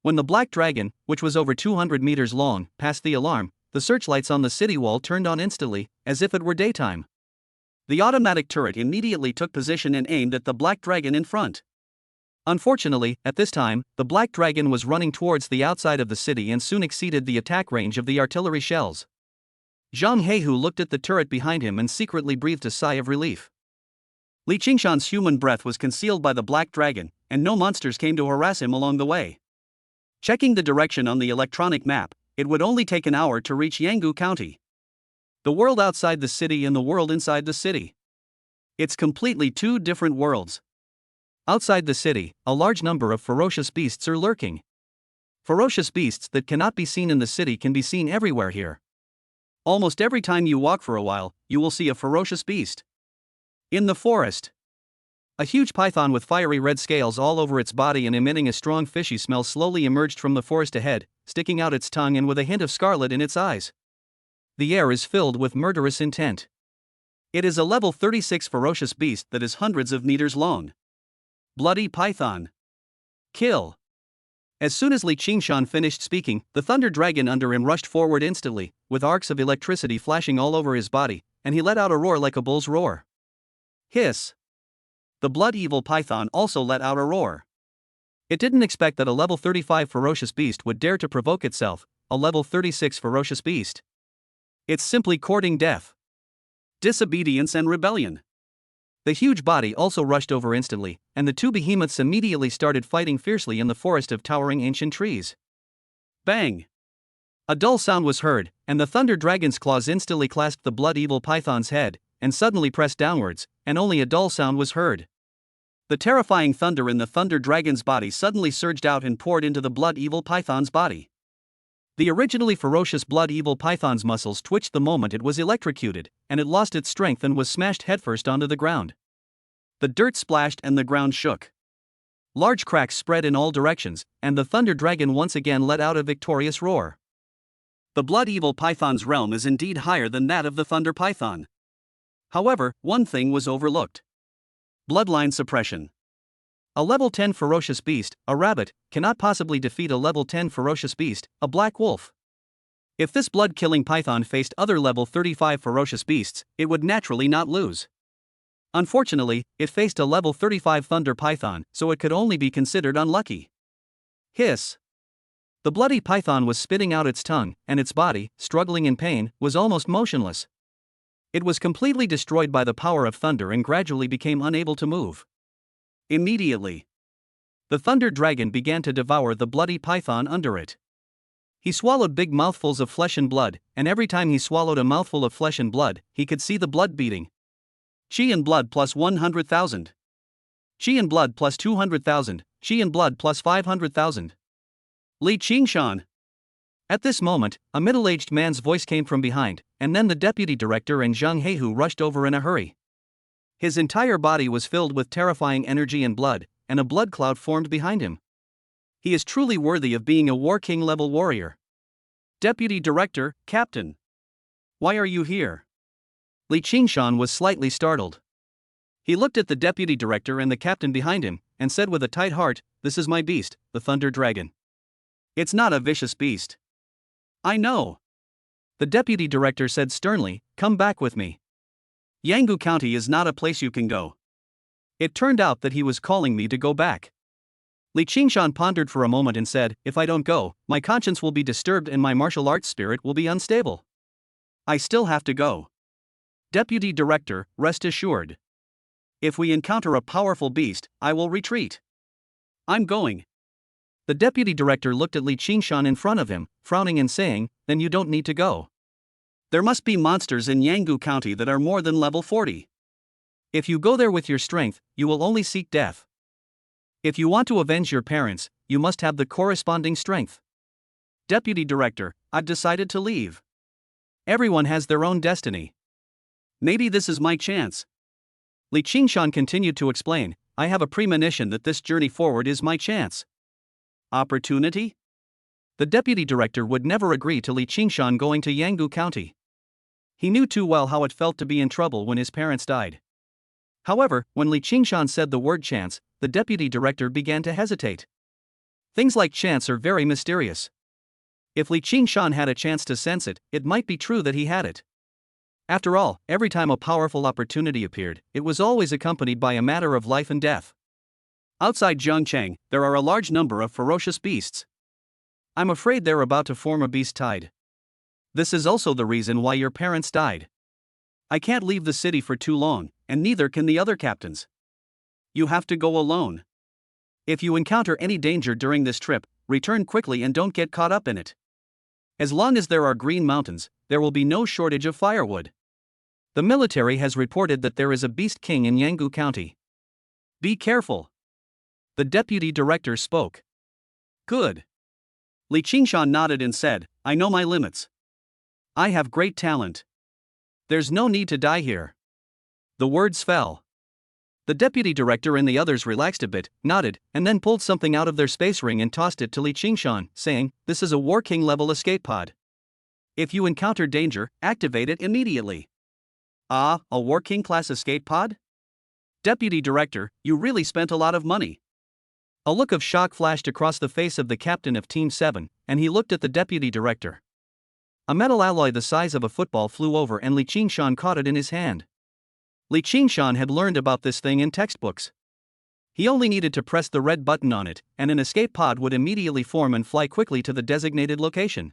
When the Black Dragon, which was over 200 meters long, passed the alarm, the searchlights on the city wall turned on instantly, as if it were daytime. The automatic turret immediately took position and aimed at the Black Dragon in front. Unfortunately, at this time, the Black Dragon was running towards the outside of the city and soon exceeded the attack range of the artillery shells. Zhang Heihu looked at the turret behind him and secretly breathed a sigh of relief. Li Qingshan's human breath was concealed by the Black Dragon, and no monsters came to harass him along the way. Checking the direction on the electronic map, it would only take an hour to reach Yangu County. The world outside the city and the world inside the city. It's completely two different worlds. Outside the city, a large number of ferocious beasts are lurking. Ferocious beasts that cannot be seen in the city can be seen everywhere here. Almost every time you walk for a while, you will see a ferocious beast. In the forest, a huge python with fiery red scales all over its body and emitting a strong fishy smell slowly emerged from the forest ahead, sticking out its tongue and with a hint of scarlet in its eyes. The air is filled with murderous intent. It is a level 36 ferocious beast that is hundreds of meters long. Bloody python. Kill. As soon as Li Qingshan finished speaking, the Thunder Dragon under him rushed forward instantly, with arcs of electricity flashing all over his body, and he let out a roar like a bull's roar. Hiss. The blood evil python also let out a roar. It didn't expect that a level 35 ferocious beast would dare to provoke itself, a level 36 ferocious beast. It's simply courting death. Disobedience and rebellion. The huge body also rushed over instantly, and the two behemoths immediately started fighting fiercely in the forest of towering ancient trees. Bang! A dull sound was heard, and the Thunder Dragon's claws instantly clasped the blood evil python's head, and suddenly pressed downwards, and only a dull sound was heard. The terrifying thunder in the Thunder Dragon's body suddenly surged out and poured into the blood evil python's body. The originally ferocious blood evil python's muscles twitched the moment it was electrocuted, and it lost its strength and was smashed headfirst onto the ground. The dirt splashed and the ground shook. Large cracks spread in all directions, and the Thunder Dragon once again let out a victorious roar. The blood evil python's realm is indeed higher than that of the Thunder Python. However, one thing was overlooked. Bloodline suppression. A level 10 ferocious beast, a rabbit, cannot possibly defeat a level 10 ferocious beast, a black wolf. If this blood-killing python faced other level 35 ferocious beasts, it would naturally not lose. Unfortunately, it faced a level 35 thunder python, so it could only be considered unlucky. Hiss. The bloody python was spitting out its tongue, and its body, struggling in pain, was almost motionless. It was completely destroyed by the power of thunder and gradually became unable to move. Immediately, the thunder dragon began to devour the bloody python under it. He swallowed big mouthfuls of flesh and blood, and every time he swallowed a mouthful of flesh and blood, he could see the blood beating. Chi and blood plus 100,000. Chi and blood plus 200,000. Chi and blood plus 500,000. Li Qingshan. At this moment, a middle-aged man's voice came from behind, and then the deputy director and Zhang Heihu rushed over in a hurry. His entire body was filled with terrifying energy and blood, and a blood cloud formed behind him. He is truly worthy of being a War King level warrior. Deputy Director, Captain. Why are you here? Li Qingshan was slightly startled. He looked at the deputy director and the captain behind him, and said with a tight heart, "This is my beast, the Thunder Dragon. It's not a vicious beast." "I know." The deputy director said sternly, "Come back with me. Yangu County is not a place you can go." It turned out that he was calling me to go back. Li Qingshan pondered for a moment and said, "If I don't go, my conscience will be disturbed and my martial arts spirit will be unstable. I still have to go. Deputy Director, rest assured. If we encounter a powerful beast, I will retreat. I'm going." The deputy director looked at Li Qingshan in front of him, frowning and saying, "Then you don't need to go. There must be monsters in Yangu County that are more than level 40. If you go there with your strength, you will only seek death. If you want to avenge your parents, you must have the corresponding strength. Deputy Director, I've decided to leave. Everyone has their own destiny. Maybe this is my chance." Li Qingshan continued to explain, "I have a premonition that this journey forward is my chance." Opportunity? The deputy director would never agree to Li Qingshan going to Yangu County. He knew too well how it felt to be in trouble when his parents died. However, when Li Qingshan said the word chance, the deputy director began to hesitate. Things like chance are very mysterious. If Li Qingshan had a chance to sense it, it might be true that he had it. After all, every time a powerful opportunity appeared, it was always accompanied by a matter of life and death. Outside Zhangcheng, there are a large number of ferocious beasts. I'm afraid they're about to form a beast tide. This is also the reason why your parents died. I can't leave the city for too long, and neither can the other captains. You have to go alone. If you encounter any danger during this trip, return quickly and don't get caught up in it. As long as there are green mountains, there will be no shortage of firewood. The military has reported that there is a beast king in Yangu County. Be careful." The deputy director spoke. "Good." Li Qingshan nodded and said, "I know my limits. I have great talent. There's no need to die here." The words fell. The deputy director and the others relaxed a bit, nodded, and then pulled something out of their space ring and tossed it to Li Qingshan, saying, "This is a War King level escape pod. If you encounter danger, activate it immediately." "Ah, a War King class escape pod? Deputy Director, you really spent a lot of money." A look of shock flashed across the face of the captain of Team 7, and he looked at the deputy director. A metal alloy the size of a football flew over and Li Qingshan caught it in his hand. Li Qingshan had learned about this thing in textbooks. He only needed to press the red button on it, and an escape pod would immediately form and fly quickly to the designated location.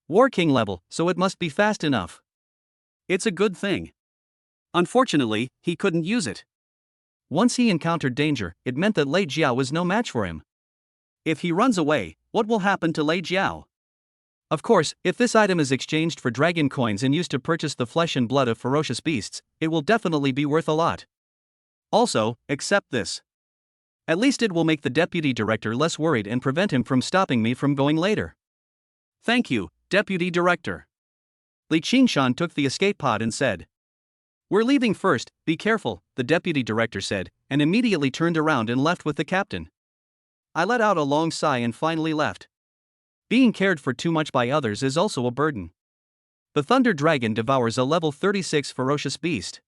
War King level, so it must be fast enough. It's a good thing. Unfortunately, he couldn't use it. Once he encountered danger, it meant that Lei Jiao was no match for him. If he runs away, what will happen to Lei Jiao? Of course, if this item is exchanged for dragon coins and used to purchase the flesh and blood of ferocious beasts, it will definitely be worth a lot. Also, accept this. At least it will make the deputy director less worried and prevent him from stopping me from going later. Thank you, deputy director. Li Qingshan took the escape pod and said, "We're leaving first, be careful," the deputy director said, and immediately turned around and left with the captain. I let out a long sigh and finally left. Being cared for too much by others is also a burden. The Thunder Dragon devours a level 36 ferocious beast.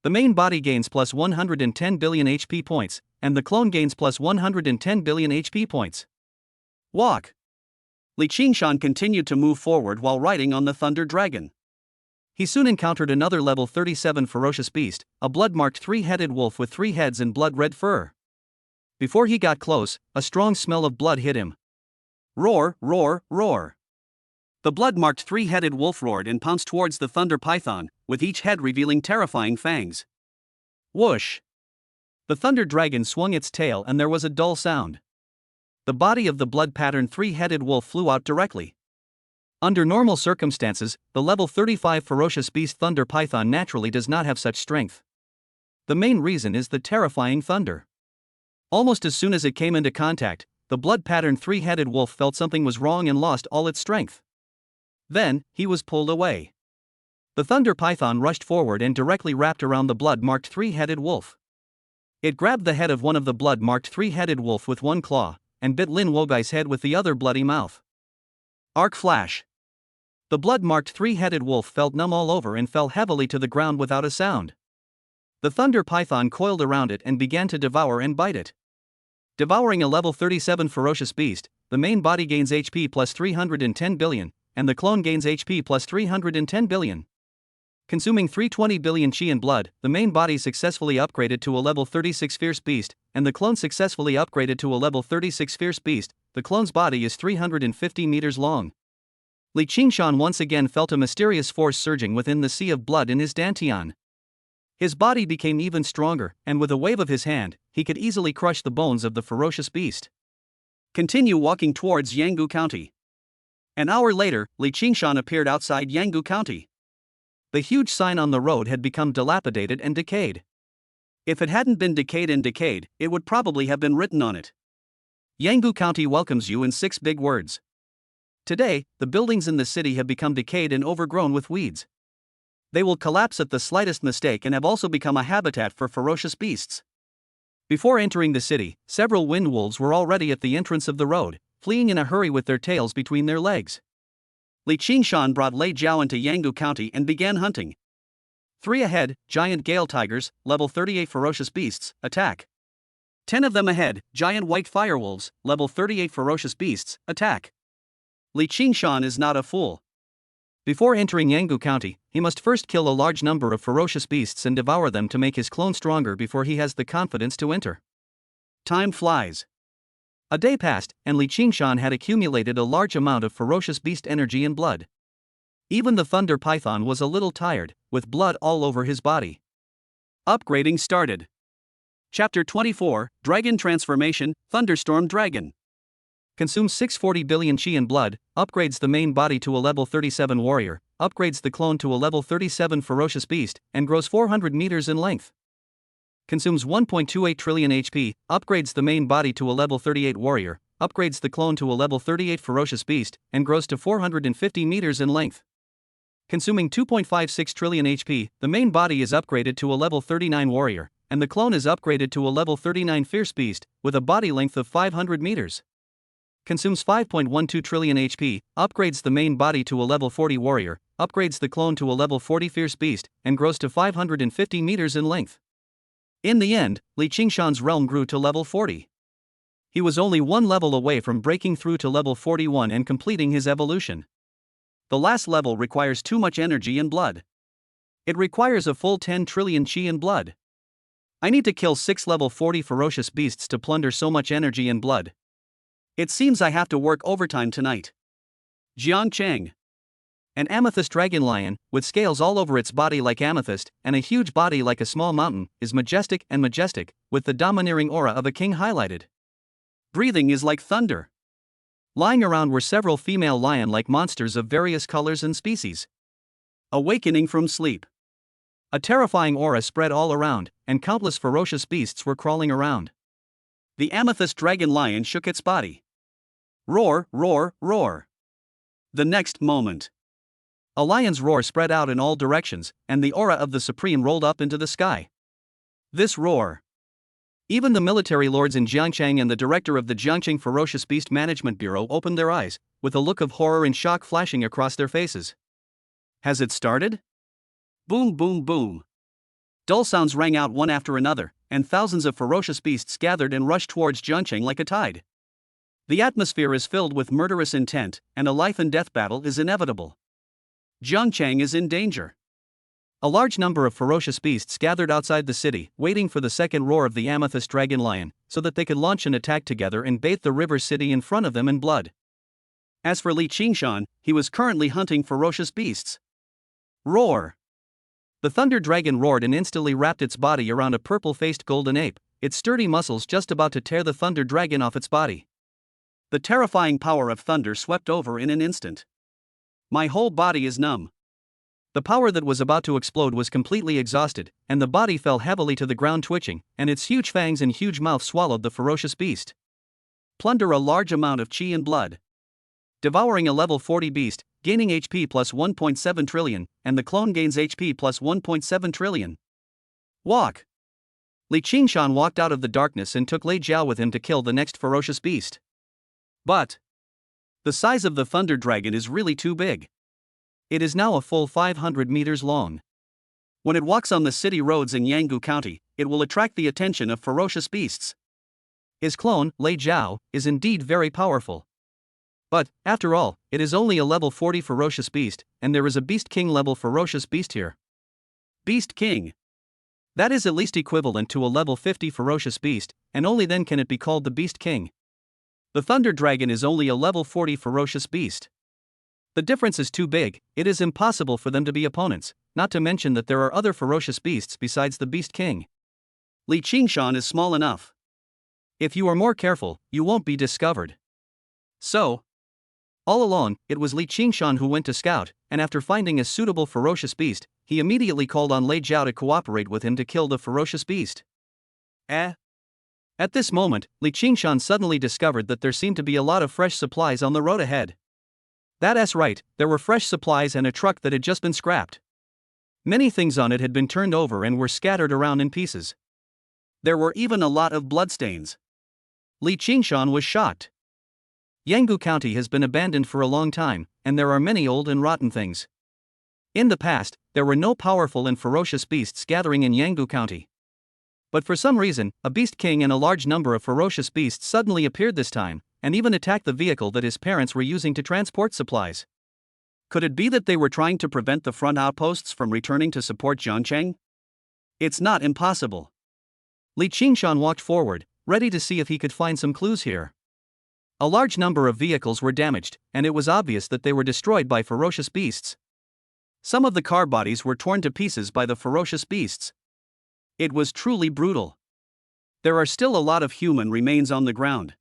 The main body gains plus 110 billion HP points, and the clone gains plus 110 billion HP points. Walk. Li Qingshan continued to move forward while riding on the Thunder Dragon. He soon encountered another level 37 ferocious beast, a blood-marked three-headed wolf with 3 heads and blood-red fur. Before he got close, a strong smell of blood hit him. Roar, roar, roar. The blood-marked three-headed wolf roared and pounced towards the thunder python, with each head revealing terrifying fangs. Whoosh! The thunder dragon swung its tail and there was a dull sound. The body of the blood pattern three-headed wolf flew out directly. Under normal circumstances, the level 35 ferocious beast thunder python naturally does not have such strength. The main reason is the terrifying thunder. Almost as soon as it came into contact, the blood pattern three-headed wolf felt something was wrong and lost all its strength. Then, he was pulled away. The thunder python rushed forward and directly wrapped around the blood-marked three-headed wolf. It grabbed the head of one of the blood-marked three-headed wolf with one claw, and bit Lin Wogai's head with the other bloody mouth. Arc flash. The blood-marked three-headed wolf felt numb all over and fell heavily to the ground without a sound. The thunder python coiled around it and began to devour and bite it. Devouring a level 37 ferocious beast, the main body gains HP plus 310 billion, and the clone gains HP plus 310 billion. Consuming 320 billion chi and blood, the main body successfully upgraded to a level 36 fierce beast, and the clone successfully upgraded to a level 36 fierce beast. The clone's body is 350 meters long. Li Qingshan once again felt a mysterious force surging within the sea of blood in his dantian. His body became even stronger, and with a wave of his hand, he could easily crush the bones of the ferocious beast. Continue walking towards Yangu County. An hour later, Li Qingshan appeared outside Yangu County. The huge sign on the road had become dilapidated and decayed. If it hadn't been decayed, it would probably have been written on it. Yangu County welcomes you in 6 big words. Today, the buildings in the city have become decayed and overgrown with weeds. They will collapse at the slightest mistake and have also become a habitat for ferocious beasts. Before entering the city, several wind wolves were already at the entrance of the road, fleeing in a hurry with their tails between their legs. Li Qingshan brought Lei Jiao into Yangu County and began hunting. 3 ahead, giant gale tigers, level 38 ferocious beasts, attack. 10 of them ahead, giant white firewolves, level 38 ferocious beasts, attack. Li Qingshan is not a fool. Before entering Yangu County, he must first kill a large number of ferocious beasts and devour them to make his clone stronger before he has the confidence to enter. Time flies. A day passed, and Li Qingshan had accumulated a large amount of ferocious beast energy and blood. Even the thunder python was a little tired, with blood all over his body. Upgrading started. Chapter 24, Dragon Transformation, Thunderstorm Dragon. Consumes 640 billion chi and blood, upgrades the main body to a level 37 warrior, upgrades the clone to a level 37 ferocious beast, and grows 400 meters in length. Consumes 1.28 trillion HP, upgrades the main body to a level 38 warrior, upgrades the clone to a level 38 ferocious beast, and grows to 450 meters in length. Consuming 2.56 trillion HP, the main body is upgraded to a level 39 warrior, and the clone is upgraded to a level 39 fierce beast, with a body length of 500 meters. Consumes 5.12 trillion HP, upgrades the main body to a level 40 warrior, upgrades the clone to a level 40 fierce beast, and grows to 550 meters in length. In the end, Li Qingshan's realm grew to level 40. He was only one level away from breaking through to level 41 and completing his evolution. The last level requires too much energy and blood. It requires a full 10 trillion chi and blood. I need to kill 6 level 40 ferocious beasts to plunder so much energy and blood. It seems I have to work overtime tonight. Jiang Cheng. An amethyst dragon lion, with scales all over its body like amethyst, and a huge body like a small mountain, is majestic, with the domineering aura of a king highlighted. Breathing is like thunder. Lying around were several female lion-like monsters of various colors and species. Awakening from sleep. A terrifying aura spread all around, and countless ferocious beasts were crawling around. The amethyst dragon lion shook its body. Roar, roar, roar. The next moment, a lion's roar spread out in all directions, and the aura of the Supreme rolled up into the sky. This roar. Even the military lords in Jiangchang and the director of the Jiangchang Ferocious Beast Management Bureau opened their eyes, with a look of horror and shock flashing across their faces. Has it started? Boom, boom, boom. Dull sounds rang out one after another, and thousands of ferocious beasts gathered and rushed towards Jiangchang like a tide. The atmosphere is filled with murderous intent, and a life and death battle is inevitable. Jiangchang is in danger. A large number of ferocious beasts gathered outside the city, waiting for the second roar of the amethyst dragon lion, so that they could launch an attack together and bathe the river city in front of them in blood. As for Li Qingshan, he was currently hunting ferocious beasts. Roar! The thunder dragon roared and instantly wrapped its body around a purple-faced golden ape, its sturdy muscles just about to tear the thunder dragon off its body. The terrifying power of thunder swept over in an instant. My whole body is numb. The power that was about to explode was completely exhausted, and the body fell heavily to the ground twitching, and its huge fangs and huge mouth swallowed the ferocious beast. Plunder a large amount of chi and blood. Devouring a level 40 beast, gaining HP plus 1.7 trillion, and the clone gains HP plus 1.7 trillion. Walk. Li Qingshan walked out of the darkness and took Lei Jiao with him to kill the next ferocious beast. But the size of the thunder dragon is really too big. It is now a full 500 meters long. When it walks on the city roads in Yangu County, it will attract the attention of ferocious beasts. His clone, Lei Jiao, is indeed very powerful. But, after all, it is only a level 40 ferocious beast, and there is a Beast King level ferocious beast here. Beast King. That is at least equivalent to a level 50 ferocious beast, and only then can it be called the Beast King. The Thunder Dragon is only a level 40 ferocious beast. The difference is too big, it is impossible for them to be opponents, not to mention that there are other ferocious beasts besides the Beast King. Li Qingshan is small enough. If you are more careful, you won't be discovered. So, all along, it was Li Qingshan who went to scout, and after finding a suitable ferocious beast, he immediately called on Lei Jiao to cooperate with him to kill the ferocious beast. At this moment, Li Qingshan suddenly discovered that there seemed to be a lot of fresh supplies on the road ahead. That's right, there were fresh supplies and a truck that had just been scrapped. Many things on it had been turned over and were scattered around in pieces. There were even a lot of bloodstains. Li Qingshan was shocked. Yangu County has been abandoned for a long time, and there are many old and rotten things. In the past, there were no powerful and ferocious beasts gathering in Yangu County. But for some reason, a Beast King and a large number of ferocious beasts suddenly appeared this time, and even attacked the vehicle that his parents were using to transport supplies. Could it be that they were trying to prevent the front outposts from returning to support Jiangcheng? It's not impossible. Li Qingshan walked forward, ready to see if he could find some clues here. A large number of vehicles were damaged, and it was obvious that they were destroyed by ferocious beasts. Some of the car bodies were torn to pieces by the ferocious beasts. It was truly brutal. There are still a lot of human remains on the ground.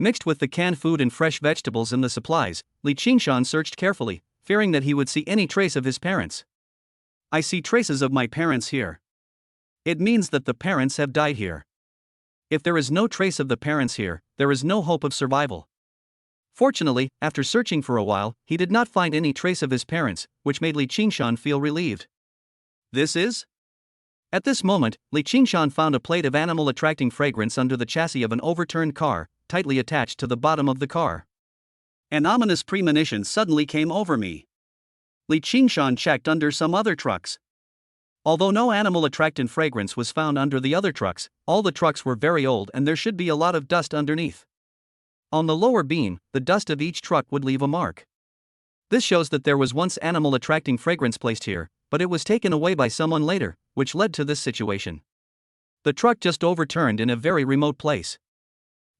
Mixed with the canned food and fresh vegetables in the supplies, Li Qingshan searched carefully, fearing that he would see any trace of his parents. I see traces of my parents here. It means that the parents have died here. If there is no trace of the parents here, there is no hope of survival. Fortunately, after searching for a while, he did not find any trace of his parents, which made Li Qingshan feel relieved. This is? At this moment, Li Qingshan found a plate of animal-attracting fragrance under the chassis of an overturned car, tightly attached to the bottom of the car. An ominous premonition suddenly came over me. Li Qingshan checked under some other trucks. Although no animal-attractant fragrance was found under the other trucks, all the trucks were very old and there should be a lot of dust underneath. On the lower beam, the dust of each truck would leave a mark. This shows that there was once animal-attracting fragrance placed here, but it was taken away by someone later, which led to this situation. The truck just overturned in a very remote place.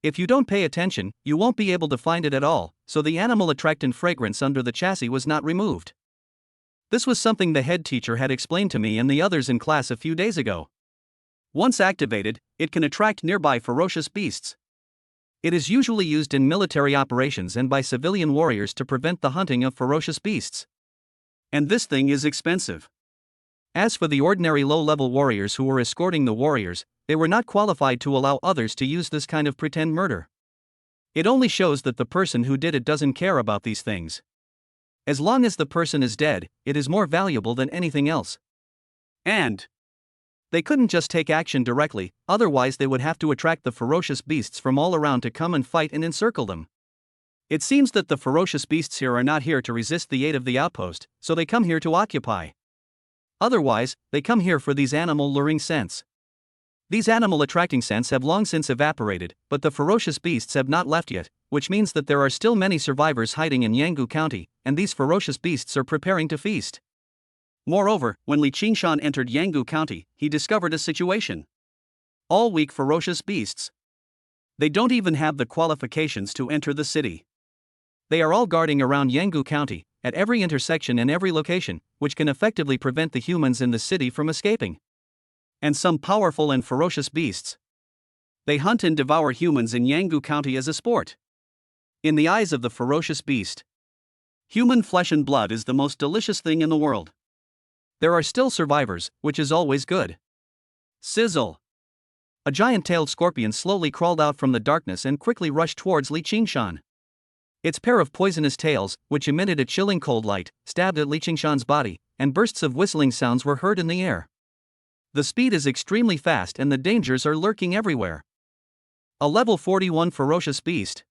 If you don't pay attention, you won't be able to find it at all, so the animal-attractant fragrance under the chassis was not removed. This was something the head teacher had explained to me and the others in class a few days ago. Once activated, it can attract nearby ferocious beasts. It is usually used in military operations and by civilian warriors to prevent the hunting of ferocious beasts. And this thing is expensive. As for the ordinary low-level warriors who were escorting the warriors, they were not qualified to allow others to use this kind of pretend murder. It only shows that the person who did it doesn't care about these things. As long as the person is dead, it is more valuable than anything else. And they couldn't just take action directly, otherwise they would have to attract the ferocious beasts from all around to come and fight and encircle them. It seems that the ferocious beasts here are not here to resist the aid of the outpost, so they come here to occupy. Otherwise, they come here for these animal-luring scents. These animal-attracting scents have long since evaporated, but the ferocious beasts have not left yet, which means that there are still many survivors hiding in Yangu County, and these ferocious beasts are preparing to feast. Moreover, when Li Qingshan entered Yangu County, he discovered a situation. All weak ferocious beasts. They don't even have the qualifications to enter the city. They are all guarding around Yangu County, at every intersection and every location, which can effectively prevent the humans in the city from escaping. And some powerful and ferocious beasts, They hunt and devour humans in Yangu County as a sport. In the eyes of the ferocious beast, human flesh and blood is the most delicious thing in the world. There are still survivors, which is always good. Sizzle! A giant-tailed scorpion slowly crawled out from the darkness and quickly rushed towards Li Qingshan. Its pair of poisonous tails, which emitted a chilling cold light, stabbed at Li Qingshan's body, and bursts of whistling sounds were heard in the air. The speed is extremely fast and the dangers are lurking everywhere. A level 41 ferocious beast.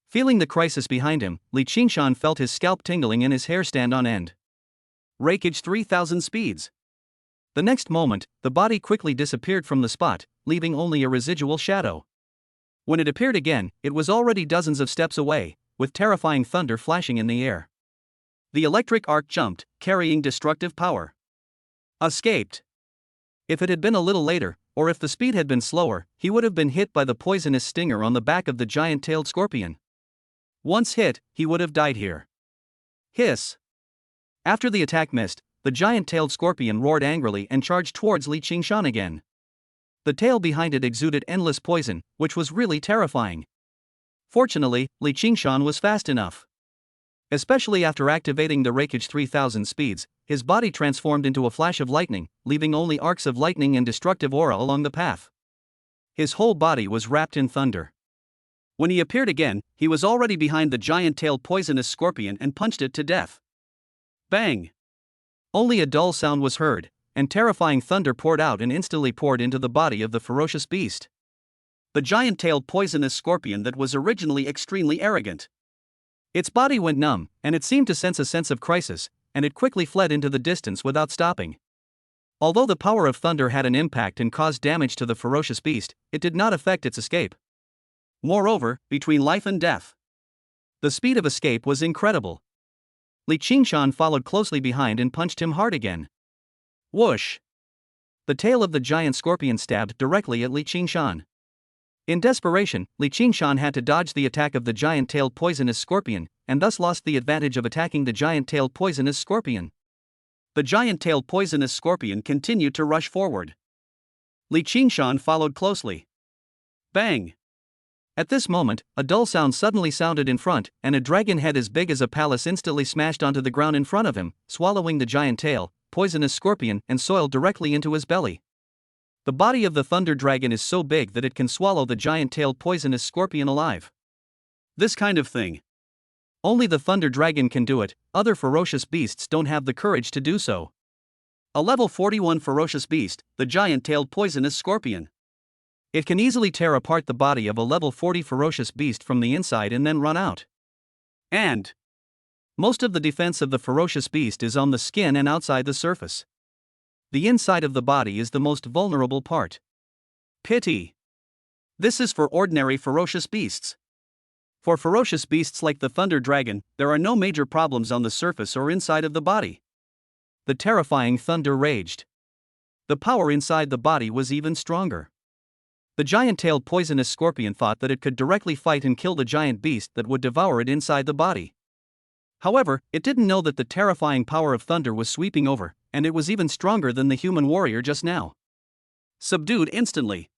Feeling the crisis behind him, Li Qingshan felt his scalp tingling and his hair stand on end. Rakeage 3000 speeds. The next moment, the body quickly disappeared from the spot, leaving only a residual shadow. When it appeared again, it was already dozens of steps away, with terrifying thunder flashing in the air. The electric arc jumped, carrying destructive power. Escaped. If it had been a little later, or if the speed had been slower, he would have been hit by the poisonous stinger on the back of the giant-tailed scorpion. Once hit, he would have died here. Hiss. After the attack missed, the giant-tailed scorpion roared angrily and charged towards Li Qingshan again. The tail behind it exuded endless poison, which was really terrifying. Fortunately, Li Qingshan was fast enough. Especially after activating the Rakeage 3000 speeds, his body transformed into a flash of lightning, leaving only arcs of lightning and destructive aura along the path. His whole body was wrapped in thunder. When he appeared again, he was already behind the giant-tailed poisonous scorpion and punched it to death. Bang! Only a dull sound was heard, and terrifying thunder poured out and instantly poured into the body of the ferocious beast. The giant-tailed poisonous scorpion that was originally extremely arrogant. Its body went numb, and it seemed to sense a sense of crisis, and it quickly fled into the distance without stopping. Although the power of thunder had an impact and caused damage to the ferocious beast, it did not affect its escape. Moreover, between life and death, the speed of escape was incredible. Li Qingshan followed closely behind and punched him hard again. Whoosh! The tail of the giant scorpion stabbed directly at Li Qingshan. In desperation, Li Qingshan had to dodge the attack of the giant-tailed poisonous scorpion, and thus lost the advantage of attacking the giant-tailed poisonous scorpion. The giant-tailed poisonous scorpion continued to rush forward. Li Qingshan followed closely. Bang! At this moment, a dull sound suddenly sounded in front, and a dragon head as big as a palace instantly smashed onto the ground in front of him, swallowing the giant tail, poisonous scorpion, and soil directly into his belly. The body of the thunder dragon is so big that it can swallow the giant-tailed poisonous scorpion alive. This kind of thing. Only the thunder dragon can do it, other ferocious beasts don't have the courage to do so. A level 41 ferocious beast, the giant-tailed poisonous scorpion. It can easily tear apart the body of a level 40 ferocious beast from the inside and then run out. And most of the defense of the ferocious beast is on the skin and outside the surface. The inside of the body is the most vulnerable part. Pity. This is for ordinary ferocious beasts. For ferocious beasts like the thunder dragon, there are no major problems on the surface or inside of the body. The terrifying thunder raged. The power inside the body was even stronger. The giant-tailed poisonous scorpion thought that it could directly fight and kill the giant beast that would devour it inside the body. However, it didn't know that the terrifying power of thunder was sweeping over, and it was even stronger than the human warrior just now. Subdued instantly.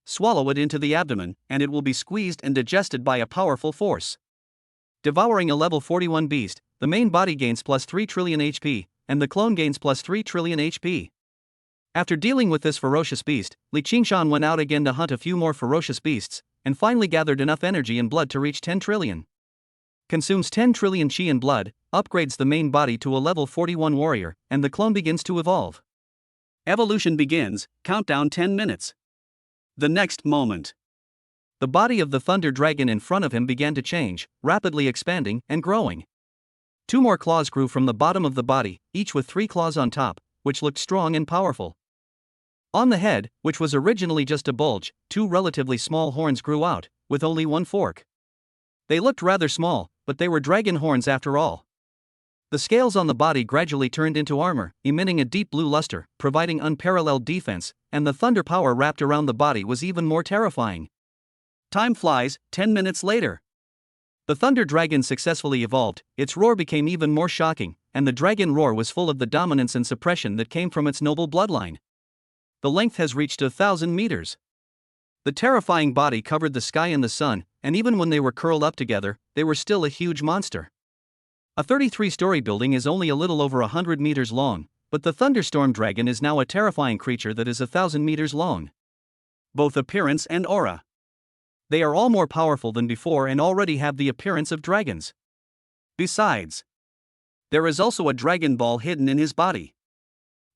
Swallow it into the abdomen, and it will be squeezed and digested by a powerful force. Devouring a level 41 beast, the main body gains plus 3 trillion HP, and the clone gains plus 3 trillion HP. After dealing with this ferocious beast, Li Qingshan went out again to hunt a few more ferocious beasts, and finally gathered enough energy and blood to reach 10 trillion. Consumes 10 trillion chi and blood, upgrades the main body to a level 41 warrior, and the clone begins to evolve. Evolution begins, countdown 10 minutes. The next moment, the body of the thunder dragon in front of him began to change, rapidly expanding and growing. 2 more claws grew from the bottom of the body, each with 3 claws on top, which looked strong and powerful. On the head, which was originally just a bulge, 2 relatively small horns grew out, with only 1 fork. They looked rather small, but they were dragon horns after all. The scales on the body gradually turned into armor, emitting a deep blue luster, providing unparalleled defense, and the thunder power wrapped around the body was even more terrifying. Time flies, 10 minutes later. The thunder dragon successfully evolved, its roar became even more shocking, and the dragon roar was full of the dominance and suppression that came from its noble bloodline. The length has reached 1,000 meters. The terrifying body covered the sky and the sun, and even when they were curled up together, they were still a huge monster. A 33-story building is only a little over 100 meters long, but the thunderstorm dragon is now a terrifying creature that is 1,000 meters long. Both appearance and aura. They are all more powerful than before and already have the appearance of dragons. Besides, there is also a dragon ball hidden in his body.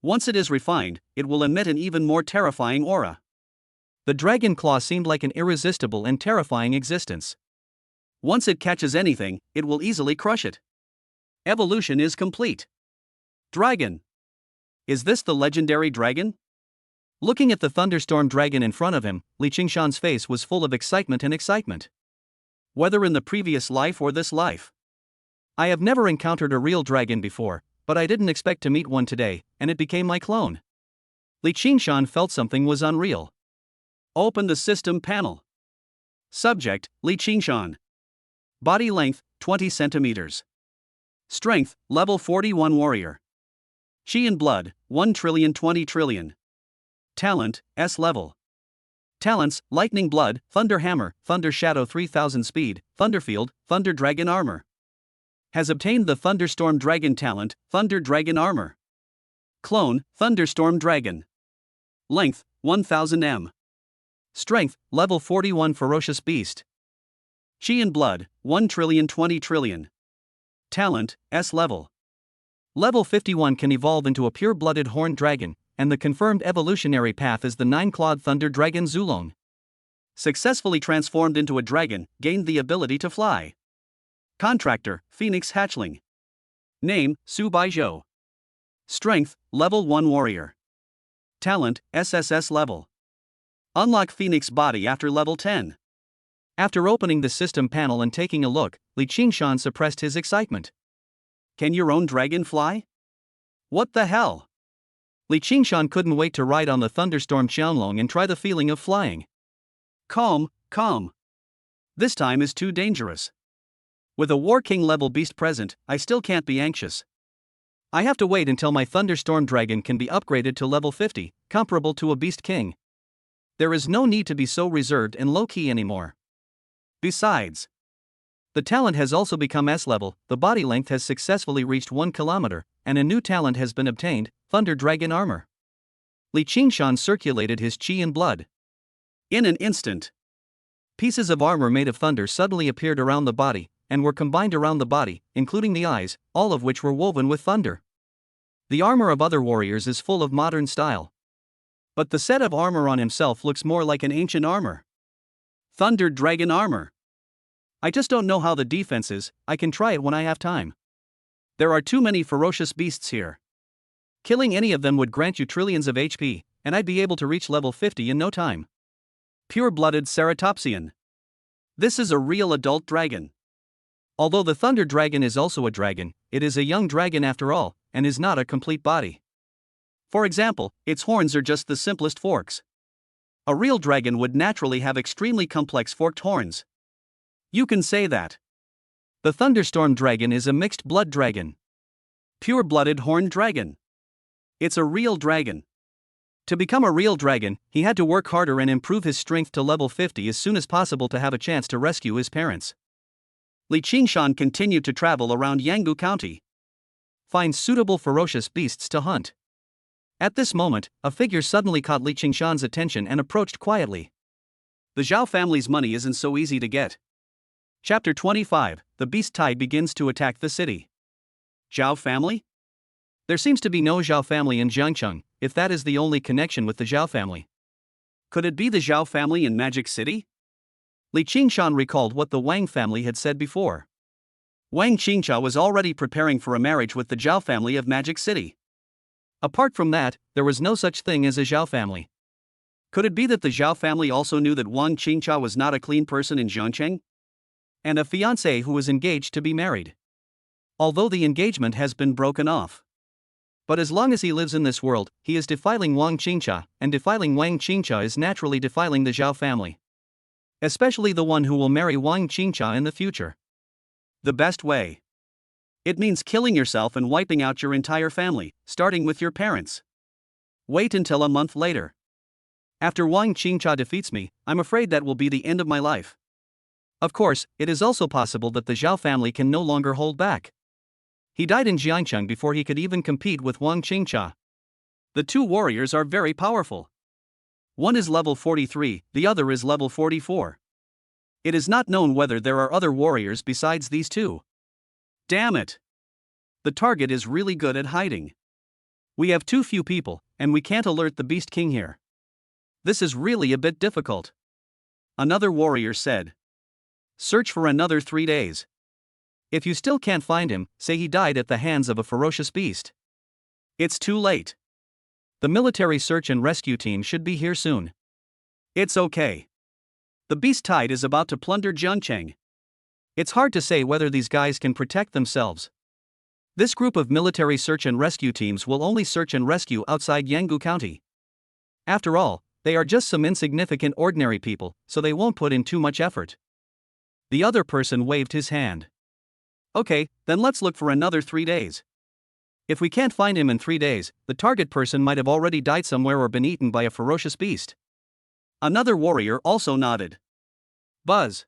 Once it is refined, it will emit an even more terrifying aura. The dragon claw seemed like an irresistible and terrifying existence. Once it catches anything, it will easily crush it. Evolution is complete. Dragon. Is this the legendary dragon? Looking at the thunderstorm dragon in front of him, Li Qingshan's face was full of excitement and excitement. Whether in the previous life or this life. I have never encountered a real dragon before, but I didn't expect to meet one today, and it became my clone. Li Qingshan felt something was unreal. Open the system panel. Subject, Li Qingshan. Body length, 20 centimeters. Strength, level 41 warrior. Qi and blood, 1 trillion 20 trillion. Talent, S level. Talents, lightning blood, thunder hammer, thunder shadow 3000 speed, thunderfield, thunder dragon armor. Has obtained the thunderstorm dragon talent, thunder dragon armor. Clone, thunderstorm dragon. Length, 1000 m. Strength, level 41 ferocious beast. Qi and blood, 1 trillion 20 trillion. Talent, S level. Level 51 can evolve into a pure-blooded horned dragon, and the confirmed evolutionary path is the 9-clawed thunder dragon Zulong. Successfully transformed into a dragon, gained the ability to fly. Contractor, Phoenix Hatchling. Name, Su Baizhou. Strength, level 1 warrior. Talent, SSS level. Unlock Phoenix body after level 10. After opening the system panel and taking a look, Li Qingshan suppressed his excitement. Can your own dragon fly? What the hell? Li Qingshan couldn't wait to ride on the thunderstorm Qianlong and try the feeling of flying. Calm. This time is too dangerous. With a War King level beast present, I still can't be anxious. I have to wait until my thunderstorm dragon can be upgraded to level 50, comparable to a beast king. There is no need to be so reserved and low-key anymore. Besides, the talent has also become S level, the body length has successfully reached 1 kilometer, and a new talent has been obtained, thunder dragon armor. Li Qingshan circulated his qi and blood. In an instant, pieces of armor made of thunder suddenly appeared around the body, and were combined around the body, including the eyes, all of which were woven with thunder. The armor of other warriors is full of modern style. But the set of armor on himself looks more like an ancient armor. Thunder dragon armor. I just don't know how the defense is, I can try it when I have time. There are too many ferocious beasts here. Killing any of them would grant you trillions of HP, and I'd be able to reach level 50 in no time. Pure-blooded ceratopsian. This is a real adult dragon. Although the thunder dragon is also a dragon, it is a young dragon after all, and is not a complete body. For example, its horns are just the simplest forks. A real dragon would naturally have extremely complex forked horns. You can say that. The thunderstorm dragon is a mixed blood dragon. Pure-blooded horned dragon. It's a real dragon. To become a real dragon, he had to work harder and improve his strength to level 50 as soon as possible to have a chance to rescue his parents. Li Qingshan continued to travel around Yangu County. Find suitable ferocious beasts to hunt. At this moment, a figure suddenly caught Li Qingshan's attention and approached quietly. The Zhao family's money isn't so easy to get. Chapter 25, the beast tide begins to attack the city. Zhao family? There seems to be no Zhao family in Jiangcheng, if that is the only connection with the Zhao family. Could it be the Zhao family in Magic City? Li Qingshan recalled what the Wang family had said before. Wang Qingcha was already preparing for a marriage with the Zhao family of Magic City. Apart from that, there was no such thing as a Zhao family. Could it be that the Zhao family also knew that Wang Qingcha was not a clean person in Jiangcheng? And a fiancé who was engaged to be married. Although the engagement has been broken off. But as long as he lives in this world, he is defiling Wang Qingcha, and defiling Wang Qingcha is naturally defiling the Zhao family. Especially the one who will marry Wang Qingcha in the future. The best way. It means killing yourself and wiping out your entire family, starting with your parents. Wait until a month later. After Wang Qingcha defeats me, I'm afraid that will be the end of my life. Of course, it is also possible that the Zhao family can no longer hold back. He died in Jiangcheng before he could even compete with Wang Qingcha. The two warriors are very powerful. One is level 43, the other is level 44. It is not known whether there are other warriors besides these two. Damn it! The target is really good at hiding. We have too few people, and we can't alert the Beast King here. This is really a bit difficult. Another warrior said. Search for another 3 days. If you still can't find him, say he died at the hands of a ferocious beast. It's too late. The military search and rescue team should be here soon. It's okay. The beast tide is about to plunder Jiangcheng. It's hard to say whether these guys can protect themselves. This group of military search and rescue teams will only search and rescue outside Yangu County. After all, they are just some insignificant ordinary people, so they won't put in too much effort. The other person waved his hand. Okay, then let's look for another 3 days. If we can't find him in 3 days, the target person might have already died somewhere or been eaten by a ferocious beast. Another warrior also nodded. Buzz.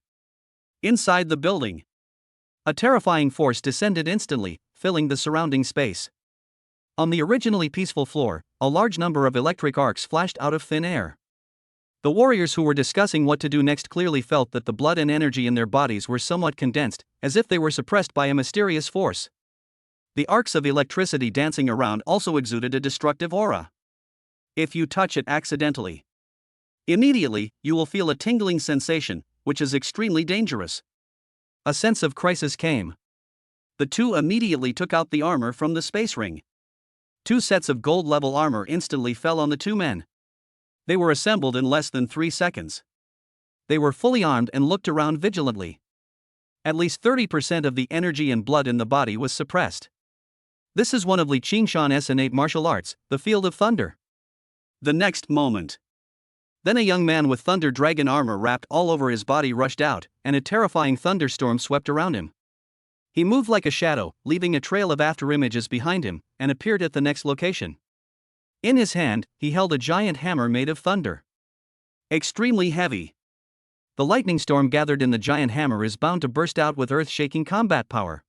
Inside the building. A terrifying force descended instantly, filling the surrounding space. On the originally peaceful floor, a large number of electric arcs flashed out of thin air. The warriors who were discussing what to do next clearly felt that the blood and energy in their bodies were somewhat condensed, as if they were suppressed by a mysterious force. The arcs of electricity dancing around also exuded a destructive aura. If you touch it accidentally, immediately, you will feel a tingling sensation, which is extremely dangerous. A sense of crisis came. The two immediately took out the armor from the space ring. 2 sets of gold-level armor instantly fell on the two men. They were assembled in less than 3 seconds. They were fully armed and looked around vigilantly. At least 30% of the energy and blood in the body was suppressed. This is one of Li Qingshan's innate martial arts, the Field of Thunder. The next moment. Then a young man with thunder dragon armor wrapped all over his body rushed out, and a terrifying thunderstorm swept around him. He moved like a shadow, leaving a trail of afterimages behind him, and appeared at the next location. In his hand, he held a giant hammer made of thunder. Extremely heavy. The lightning storm gathered in the giant hammer is bound to burst out with earth-shaking combat power.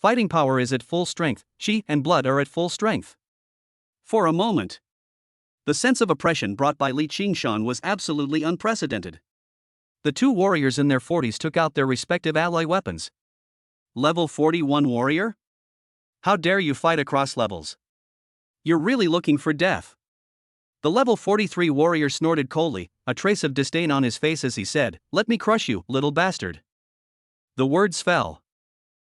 Fighting power is at full strength, chi and blood are at full strength. For a moment, the sense of oppression brought by Li Qingshan was absolutely unprecedented. The two warriors in their 40s took out their respective alloy weapons. Level 41 warrior? How dare you fight across levels? You're really looking for death. The level 43 warrior snorted coldly, a trace of disdain on his face as he said, "Let me crush you, little bastard." The words fell.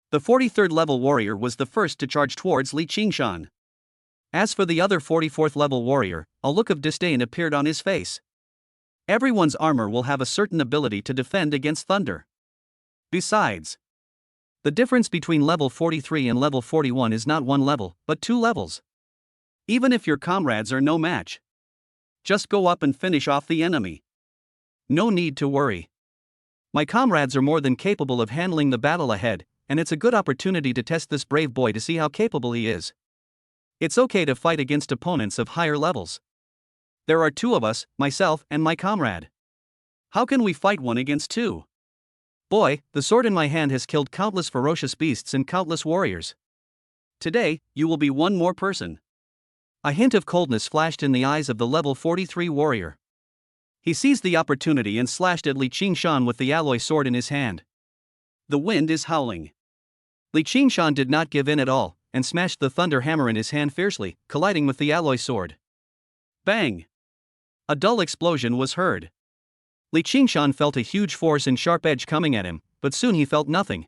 The 43rd level warrior was the first to charge towards Li Qingshan. As for the other 44th level warrior, a look of disdain appeared on his face. Everyone's armor will have a certain ability to defend against thunder. Besides, the difference between level 43 and level 41 is not 1 level, but 2 levels. Even if your comrades are no match, just go up and finish off the enemy. No need to worry. My comrades are more than capable of handling the battle ahead, and it's a good opportunity to test this brave boy to see how capable he is. It's okay to fight against opponents of higher levels. There are 2 of us, myself and my comrade. How can we fight 1 against 2? Boy, the sword in my hand has killed countless ferocious beasts and countless warriors. Today, you will be 1 more person. A hint of coldness flashed in the eyes of the level 43 warrior. He seized the opportunity and slashed at Li Qingshan with the alloy sword in his hand. The wind is howling. Li Qingshan did not give in at all, and smashed the thunder hammer in his hand fiercely, colliding with the alloy sword. Bang! A dull explosion was heard. Li Qingshan felt a huge force and sharp edge coming at him, but soon he felt nothing.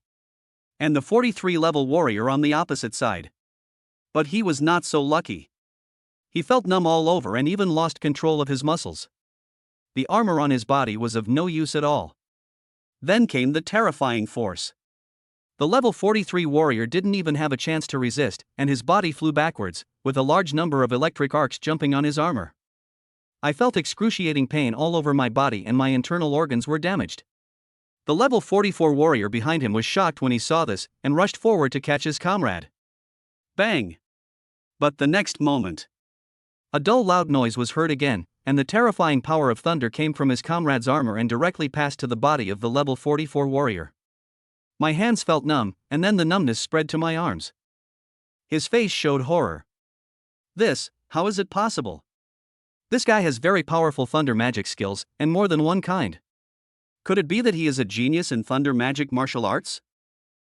And the 43-level warrior on the opposite side. But he was not so lucky. He felt numb all over and even lost control of his muscles. The armor on his body was of no use at all. Then came the terrifying force. The level 43 warrior didn't even have a chance to resist, and his body flew backwards, with a large number of electric arcs jumping on his armor. I felt excruciating pain all over my body and my internal organs were damaged. The level 44 warrior behind him was shocked when he saw this, and rushed forward to catch his comrade. Bang! But the next moment, a dull loud noise was heard again, and the terrifying power of thunder came from his comrade's armor and directly passed to the body of the level 44 warrior. My hands felt numb, and then the numbness spread to my arms. His face showed horror. How is it possible? This guy has very powerful thunder magic skills, and more than one kind. Could it be that he is a genius in thunder magic martial arts?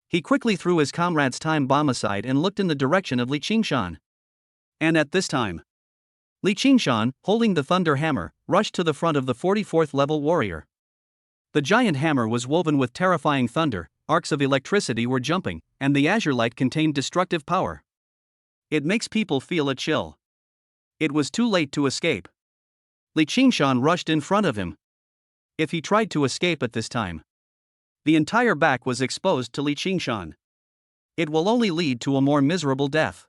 He quickly threw his comrade's time bomb aside and looked in the direction of Li Qingshan. And at this time, Li Qingshan, holding the thunder hammer, rushed to the front of the 44th level warrior. The giant hammer was woven with terrifying thunder, arcs of electricity were jumping, and the azure light contained destructive power. It makes people feel a chill. It was too late to escape. Li Qingshan rushed in front of him. If he tried to escape at this time, the entire back was exposed to Li Qingshan. It will only lead to a more miserable death.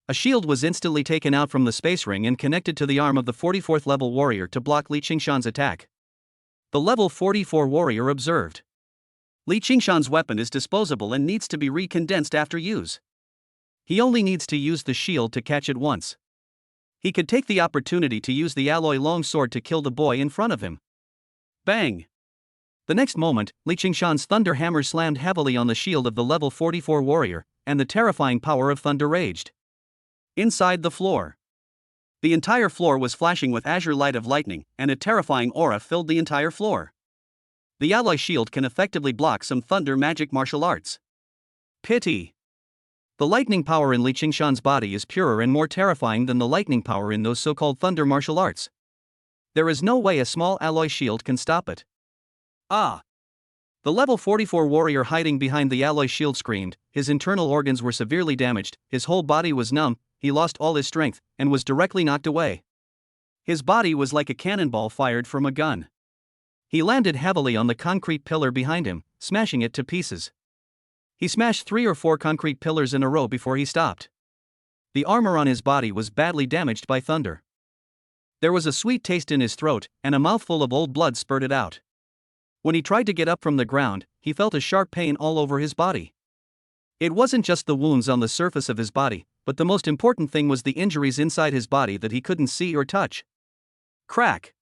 A shield was instantly taken out from the space ring and connected to the arm of the 44th level warrior to block Li Qingshan's attack. The level 44 warrior observed. Li Qingshan's weapon is disposable and needs to be recondensed after use. He only needs to use the shield to catch it once. He could take the opportunity to use the alloy longsword to kill the boy in front of him. Bang! The next moment, Li Qingshan's thunder hammer slammed heavily on the shield of the level 44 warrior, and the terrifying power of thunder raged. Inside the floor, the entire floor was flashing with azure light of lightning, and a terrifying aura filled the entire floor. The alloy shield can effectively block some thunder magic martial arts. Pity! The lightning power in Li Qingshan's body is purer and more terrifying than the lightning power in those so-called thunder martial arts. There is no way a small alloy shield can stop it. Ah! The level 44 warrior hiding behind the alloy shield screamed. His internal organs were severely damaged, his whole body was numb, he lost all his strength, and was directly knocked away. His body was like a cannonball fired from a gun. He landed heavily on the concrete pillar behind him, smashing it to pieces. He smashed 3 or 4 concrete pillars in a row before he stopped. The armor on his body was badly damaged by thunder. There was a sweet taste in his throat, and a mouthful of old blood spurted out. When he tried to get up from the ground, he felt a sharp pain all over his body. It wasn't just the wounds on the surface of his body, but the most important thing was the injuries inside his body that he couldn't see or touch. Crack!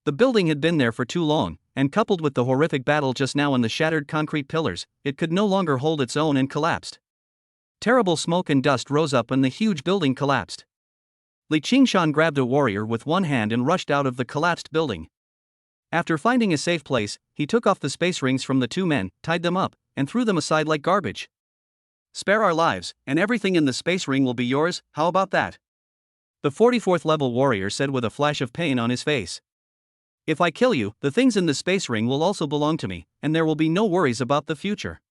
The building had been there for too long, and coupled with the horrific battle just now on the shattered concrete pillars, it could no longer hold its own and collapsed. Terrible smoke and dust rose up and the huge building collapsed. Li Qingshan grabbed a warrior with one hand and rushed out of the collapsed building. After finding a safe place, he took off the space rings from the 2 men, tied them up, and threw them aside like garbage. Spare our lives, and everything in the space ring will be yours, how about that? The 44th level warrior said with a flash of pain on his face. If I kill you, the things in the space ring will also belong to me, and there will be no worries about the future.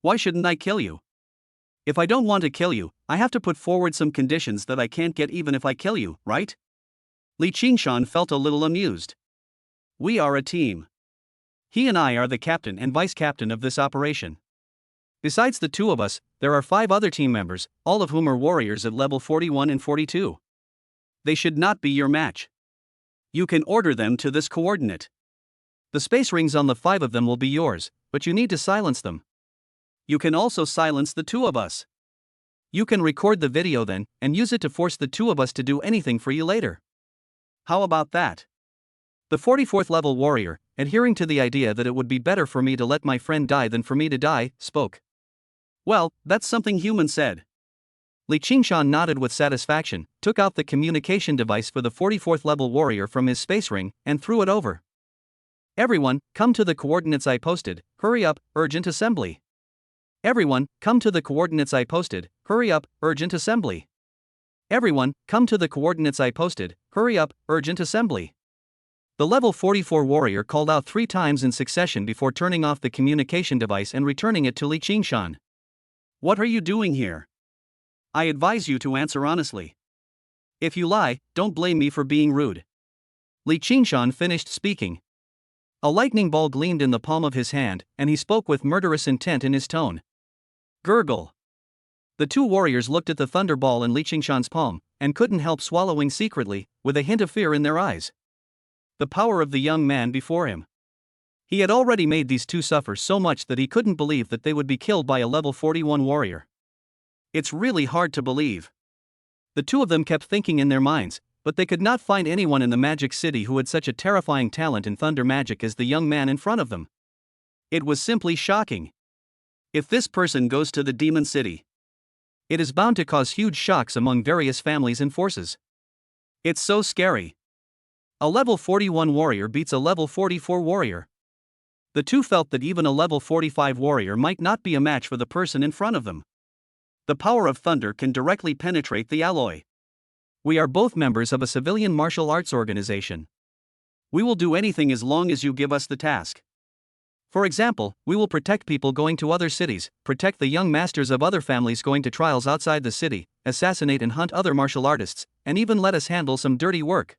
Why shouldn't I kill you? If I don't want to kill you, I have to put forward some conditions that I can't get even if I kill you, right? Li Qingshan felt a little amused. We are a team. He and I are the captain and vice captain of this operation. Besides the 2 of us, there are 5 other team members, all of whom are warriors at level 41 and 42. They should not be your match. You can order them to this coordinate. The space rings on the 5 of them will be yours, but you need to silence them. You can also silence the 2 of us. You can record the video then, and use it to force the 2 of us to do anything for you later. How about that? The 44th level warrior, adhering to the idea that it would be better for me to let my friend die than for me to die, spoke. Well, that's something human said. Li Qingshan nodded with satisfaction, took out the communication device for the 44th level warrior from his space ring, and threw it over. Everyone, come to the coordinates I posted, hurry up, urgent assembly. Everyone, come to the coordinates I posted, hurry up, urgent assembly. Everyone, come to the coordinates I posted, hurry up, urgent assembly. The level 44 warrior called out 3 times in succession before turning off the communication device and returning it to Li Qingshan. What are you doing here? I advise you to answer honestly. If you lie, don't blame me for being rude. Li Qingshan finished speaking. A lightning ball gleamed in the palm of his hand, and he spoke with murderous intent in his tone. Gurgle. The 2 warriors looked at the thunderball in Li Qingshan's palm, and couldn't help swallowing secretly, with a hint of fear in their eyes. The power of the young man before him. He had already made these 2 suffer so much that he couldn't believe that they would be killed by a level 41 warrior. It's really hard to believe. The 2 of them kept thinking in their minds, but they could not find anyone in the Magic City who had such a terrifying talent in thunder magic as the young man in front of them. It was simply shocking. If this person goes to the Demon City, it is bound to cause huge shocks among various families and forces. It's so scary. A level 41 warrior beats a level 44 warrior. The two felt that even a level 45 warrior might not be a match for the person in front of them. The power of thunder can directly penetrate the alloy. We are both members of a civilian martial arts organization. We will do anything as long as you give us the task. For example, we will protect people going to other cities, protect the young masters of other families going to trials outside the city, assassinate and hunt other martial artists, and even let us handle some dirty work.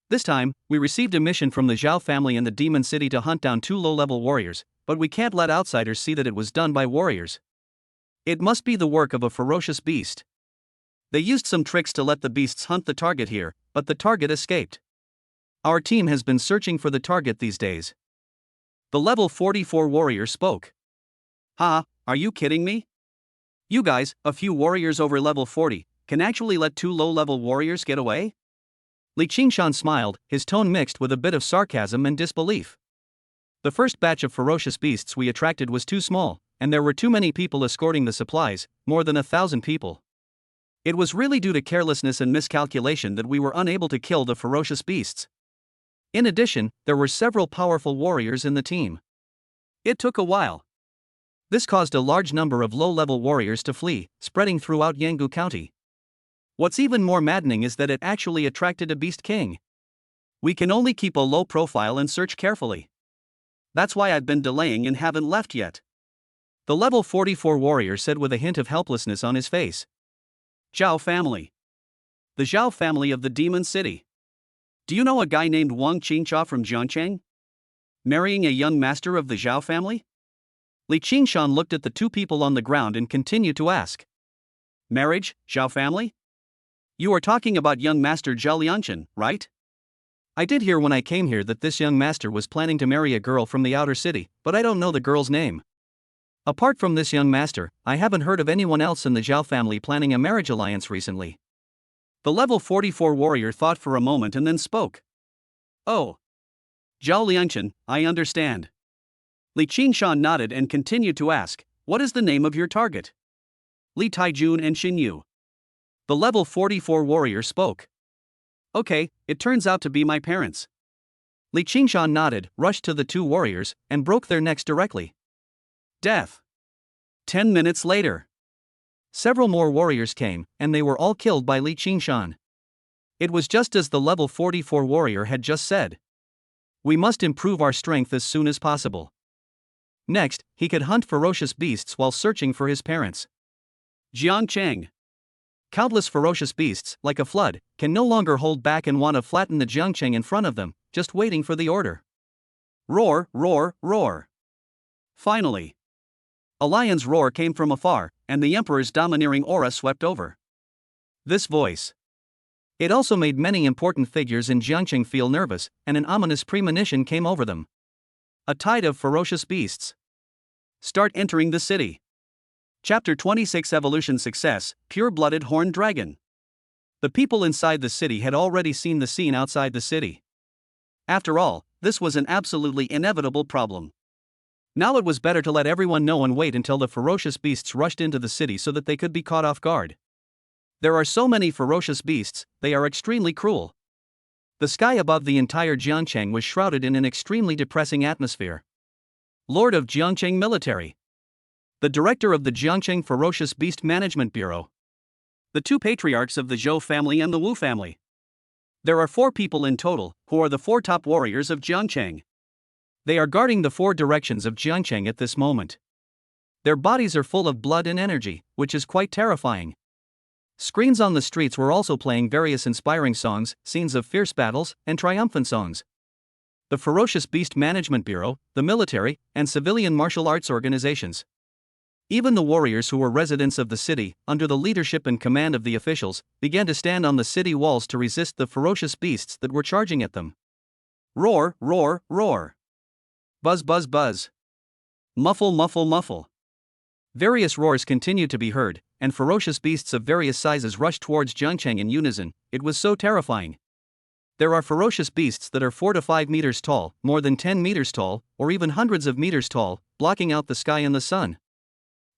This time, we received a mission from the Zhao family in the Demon City to hunt down 2 low-level warriors, but we can't let outsiders see that it was done by warriors. It must be the work of a ferocious beast. They used some tricks to let the beasts hunt the target here, but the target escaped. Our team has been searching for the target these days. The level 44 warrior spoke. Are you kidding me? You guys, a few warriors over level 40, can actually let 2 low-level warriors get away? Li Qingshan smiled, his tone mixed with a bit of sarcasm and disbelief. The first batch of ferocious beasts we attracted was too small, and there were too many people escorting the supplies, more than 1,000 people. It was really due to carelessness and miscalculation that we were unable to kill the ferocious beasts. In addition, there were several powerful warriors in the team. It took a while. This caused a large number of low-level warriors to flee, spreading throughout Yangu County. What's even more maddening is that it actually attracted a beast king. We can only keep a low profile and search carefully. That's why I've been delaying and haven't left yet. The level 44 warrior said with a hint of helplessness on his face. Zhao family. The Zhao family of the Demon City. Do you know a guy named Wang Qingxia from Jiangcheng? Marrying a young master of the Zhao family? Li Qingshan looked at the two people on the ground and continued to ask. Marriage, Zhao family? You are talking about young master Zhao Lianchen, right? I did hear when I came here that this young master was planning to marry a girl from the outer city, but I don't know the girl's name. Apart from this young master, I haven't heard of anyone else in the Zhao family planning a marriage alliance recently. The level 44 warrior thought for a moment and then spoke. Oh. Zhao Lianchen, I understand. Li Qingshan nodded and continued to ask, what is the name of your target? Li Taijun and Xin Yu. The level 44 warrior spoke. Okay, it turns out to be my parents. Li Qingshan nodded, rushed to the two warriors, and broke their necks directly. Death. 10 minutes later. Several more warriors came, and they were all killed by Li Qingshan. It was just as the level 44 warrior had just said. We must improve our strength as soon as possible. Next, he could hunt ferocious beasts while searching for his parents. Jiangcheng. Countless ferocious beasts, like a flood, can no longer hold back and want to flatten the Jiangcheng in front of them, just waiting for the order. Roar, roar, roar. Finally. A lion's roar came from afar, and the emperor's domineering aura swept over. This voice. It also made many important figures in Jiangcheng feel nervous, and an ominous premonition came over them. A tide of ferocious beasts. Start entering the city. Chapter 26 Evolution Success, Pure-Blooded Horned Dragon. The people inside the city had already seen the scene outside the city. After all, this was an absolutely inevitable problem. Now it was better to let everyone know and wait until the ferocious beasts rushed into the city so that they could be caught off guard. There are so many ferocious beasts, they are extremely cruel. The sky above the entire Jiangcheng was shrouded in an extremely depressing atmosphere. Lord of Jiangcheng Military. The director of the Jiangcheng Ferocious Beast Management Bureau. The two patriarchs of the Zhou family and the Wu family. There are 4 people in total, who are the 4 top warriors of Jiangcheng. They are guarding the 4 directions of Jiangcheng at this moment. Their bodies are full of blood and energy, which is quite terrifying. Screens on the streets were also playing various inspiring songs, scenes of fierce battles, and triumphant songs. The Ferocious Beast Management Bureau, the military, and civilian martial arts organizations. Even the warriors who were residents of the city, under the leadership and command of the officials, began to stand on the city walls to resist the ferocious beasts that were charging at them. Roar, roar, roar. Buzz, buzz, buzz. Muffle, muffle, muffle. Various roars continued to be heard, and ferocious beasts of various sizes rushed towards Jiangcheng in unison. It was so terrifying. There are ferocious beasts that are 4 to 5 meters tall, more than 10 meters tall, or even hundreds of meters tall, blocking out the sky and the sun.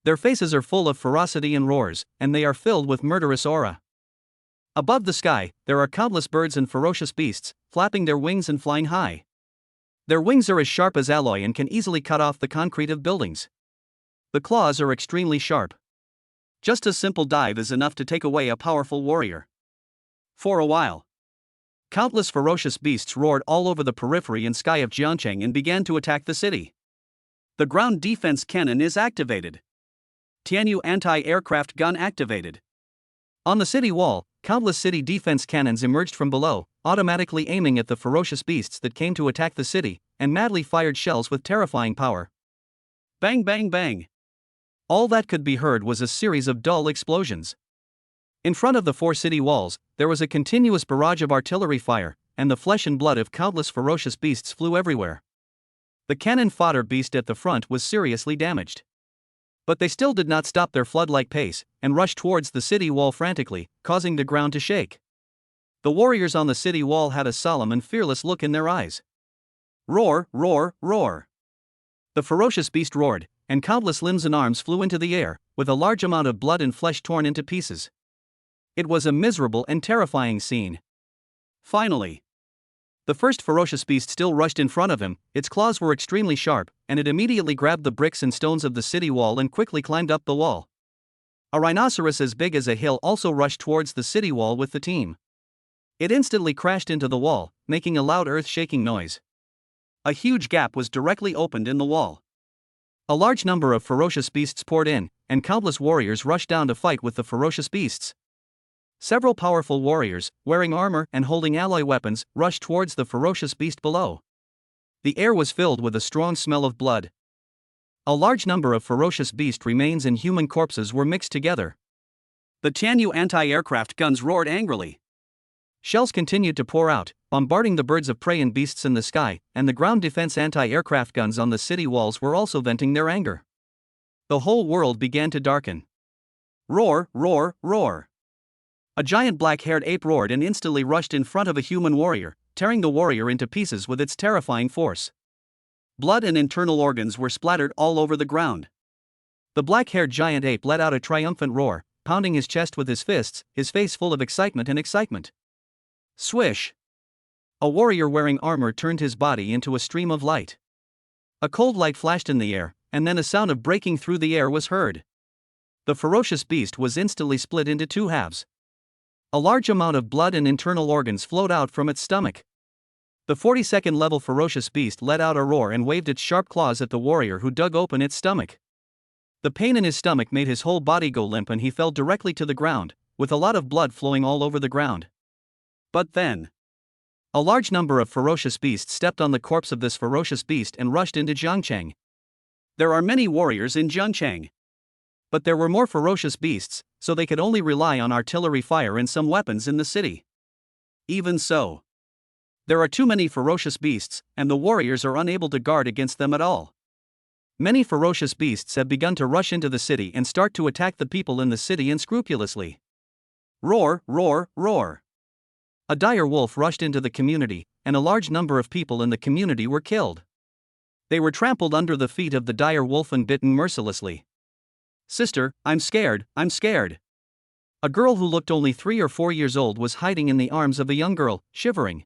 Their faces are full of ferocity and roars, and they are filled with murderous aura. Above the sky, there are countless birds and ferocious beasts, flapping their wings and flying high. Their wings are as sharp as alloy and can easily cut off the concrete of buildings. The claws are extremely sharp. Just a simple dive is enough to take away a powerful warrior. For a while, countless ferocious beasts roared all over the periphery and sky of Jiangcheng and began to attack the city. The ground defense cannon is activated. Tianyu anti-aircraft gun activated. On the city wall, countless city defense cannons emerged from below, automatically aiming at the ferocious beasts that came to attack the city, and madly fired shells with terrifying power. Bang bang bang. All that could be heard was a series of dull explosions. In front of the 4 city walls, there was a continuous barrage of artillery fire, and the flesh and blood of countless ferocious beasts flew everywhere. The cannon fodder beast at the front was seriously damaged. But they still did not stop their flood-like pace, and rushed towards the city wall frantically, causing the ground to shake. The warriors on the city wall had a solemn and fearless look in their eyes. Roar, roar, roar. The ferocious beast roared, and countless limbs and arms flew into the air, with a large amount of blood and flesh torn into pieces. It was a miserable and terrifying scene. Finally, the first ferocious beast still rushed in front of him. Its claws were extremely sharp, and it immediately grabbed the bricks and stones of the city wall and quickly climbed up the wall. A rhinoceros as big as a hill also rushed towards the city wall with the team. It instantly crashed into the wall, making a loud earth-shaking noise. A huge gap was directly opened in the wall. A large number of ferocious beasts poured in, and countless warriors rushed down to fight with the ferocious beasts. Several powerful warriors, wearing armor and holding alloy weapons, rushed towards the ferocious beast below. The air was filled with a strong smell of blood. A large number of ferocious beast remains and human corpses were mixed together. The Tianyu anti-aircraft guns roared angrily. Shells continued to pour out, bombarding the birds of prey and beasts in the sky, and the ground defense anti-aircraft guns on the city walls were also venting their anger. The whole world began to darken. Roar, roar, roar. A giant black-haired ape roared and instantly rushed in front of a human warrior, tearing the warrior into pieces with its terrifying force. Blood and internal organs were splattered all over the ground. The black-haired giant ape let out a triumphant roar, pounding his chest with his fists, his face full of excitement and excitement. Swish! A warrior wearing armor turned his body into a stream of light. A cold light flashed in the air, and then a sound of breaking through the air was heard. The ferocious beast was instantly split into 2 halves. A large amount of blood and internal organs flowed out from its stomach. The 42nd level ferocious beast let out a roar and waved its sharp claws at the warrior who dug open its stomach. The pain in his stomach made his whole body go limp and he fell directly to the ground, with a lot of blood flowing all over the ground. But then, a large number of ferocious beasts stepped on the corpse of this ferocious beast and rushed into Jiangcheng. There are many warriors in Jiangcheng. But there were more ferocious beasts, so they could only rely on artillery fire and some weapons in the city. Even so, there are too many ferocious beasts, and the warriors are unable to guard against them at all. Many ferocious beasts have begun to rush into the city and start to attack the people in the city unscrupulously. Roar, roar, roar. A dire wolf rushed into the community, and a large number of people in the community were killed. They were trampled under the feet of the dire wolf and bitten mercilessly. Sister, I'm scared, I'm scared. A girl who looked only 3 or 4 years old was hiding in the arms of a young girl, shivering.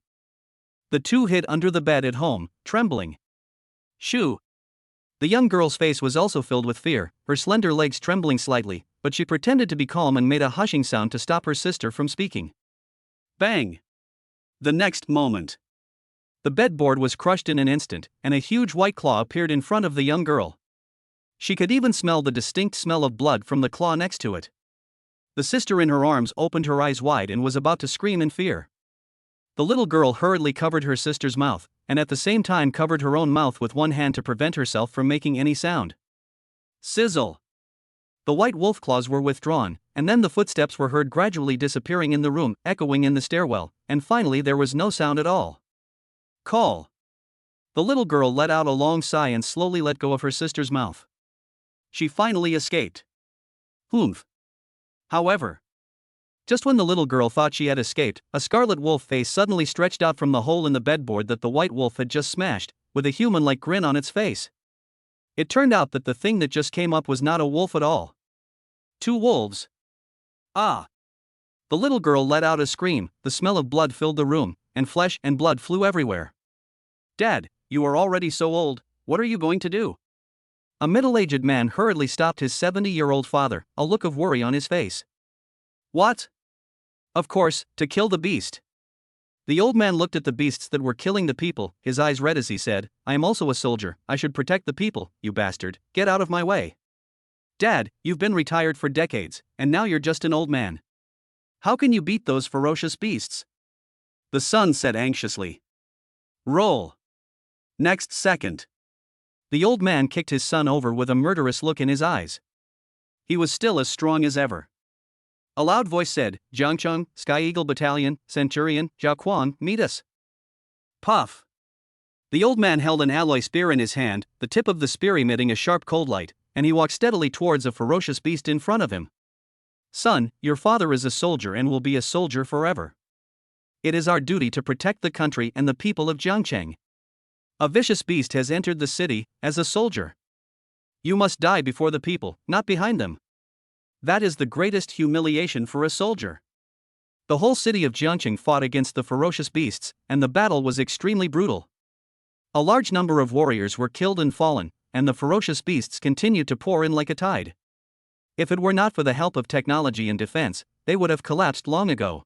The two hid under the bed at home, trembling. Shoo! The young girl's face was also filled with fear, her slender legs trembling slightly, but she pretended to be calm and made a hushing sound to stop her sister from speaking. Bang! The next moment, the bedboard was crushed in an instant, and a huge white claw appeared in front of the young girl. She could even smell the distinct smell of blood from the claw next to it. The sister in her arms opened her eyes wide and was about to scream in fear. The little girl hurriedly covered her sister's mouth, and at the same time covered her own mouth with one hand to prevent herself from making any sound. Sizzle! The white wolf claws were withdrawn, and then the footsteps were heard gradually disappearing in the room, echoing in the stairwell, and finally there was no sound at all. Call! The little girl let out a long sigh and slowly let go of her sister's mouth. She finally escaped. Humph. However, just when the little girl thought she had escaped, a scarlet wolf face suddenly stretched out from the hole in the bedboard that the white wolf had just smashed, with a human-like grin on its face. It turned out that the thing that just came up was not a wolf at all. Two wolves. Ah! The little girl let out a scream, the smell of blood filled the room, and flesh and blood flew everywhere. Dad, you are already so old, what are you going to do? A middle-aged man hurriedly stopped his 70-year-old father, a look of worry on his face. What? Of course, to kill the beast. The old man looked at the beasts that were killing the people, his eyes red as he said, I am also a soldier, I should protect the people, you bastard, get out of my way. Dad, you've been retired for decades, and now you're just an old man. How can you beat those ferocious beasts? The son said anxiously. Roll. Next second. The old man kicked his son over with a murderous look in his eyes. He was still as strong as ever. A loud voice said, Jiangcheng, Sky Eagle Battalion, Centurion, Jiaquan, meet us. Puff. The old man held an alloy spear in his hand, the tip of the spear emitting a sharp cold light, and he walked steadily towards a ferocious beast in front of him. Son, your father is a soldier and will be a soldier forever. It is our duty to protect the country and the people of Jiangcheng. A vicious beast has entered the city, as a soldier. You must die before the people, not behind them. That is the greatest humiliation for a soldier. The whole city of Jiangcheng fought against the ferocious beasts, and the battle was extremely brutal. A large number of warriors were killed and fallen, and the ferocious beasts continued to pour in like a tide. If it were not for the help of technology and defense, they would have collapsed long ago.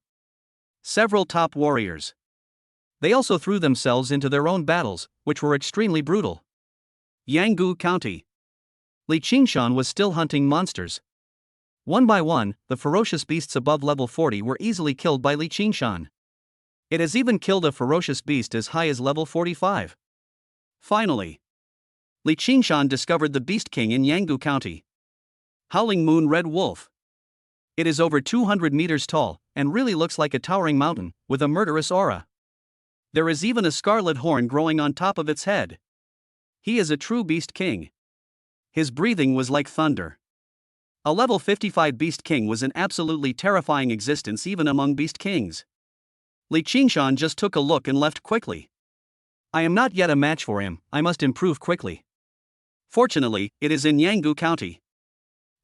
Several top warriors. They also threw themselves into their own battles, which were extremely brutal. Yangu County. Li Qingshan was still hunting monsters. One by one, the ferocious beasts above level 40 were easily killed by Li Qingshan. It has even killed a ferocious beast as high as level 45. Finally, Li Qingshan discovered the Beast King in Yangu County. Howling Moon Red Wolf. It is over 200 meters tall, and really looks like a towering mountain, with a murderous aura. There is even a scarlet horn growing on top of its head. He is a true Beast King. His breathing was like thunder. A level 55 Beast King was an absolutely terrifying existence even among Beast Kings. Li Qingshan just took a look and left quickly. I am not yet a match for him, I must improve quickly. Fortunately, it is in Yangu County.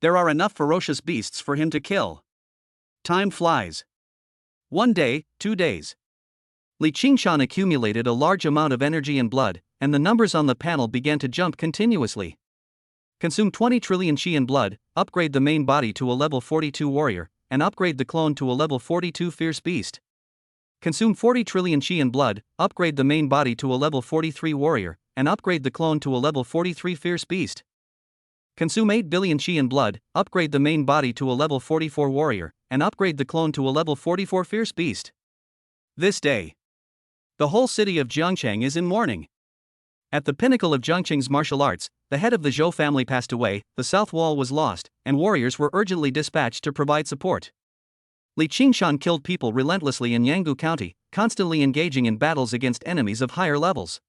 There are enough ferocious beasts for him to kill. Time flies. 1 day, 2 days. Li Qingshan accumulated a large amount of energy and blood, and the numbers on the panel began to jump continuously. Consume 20 trillion Qi in blood, upgrade the main body to a level 42 warrior, and upgrade the clone to a level 42 fierce beast. Consume 40 trillion Qi in blood, upgrade the main body to a level 43 warrior, and upgrade the clone to a level 43 fierce beast. Consume 8 billion Qi in blood, upgrade the main body to a level 44 warrior, and upgrade the clone to a level 44 fierce beast. This day, the whole city of Jiangcheng is in mourning. At the pinnacle of Jiangcheng's martial arts, the head of the Zhou family passed away, the south wall was lost, and warriors were urgently dispatched to provide support. Li Qingshan killed people relentlessly in Yangu County, constantly engaging in battles against enemies of higher levels.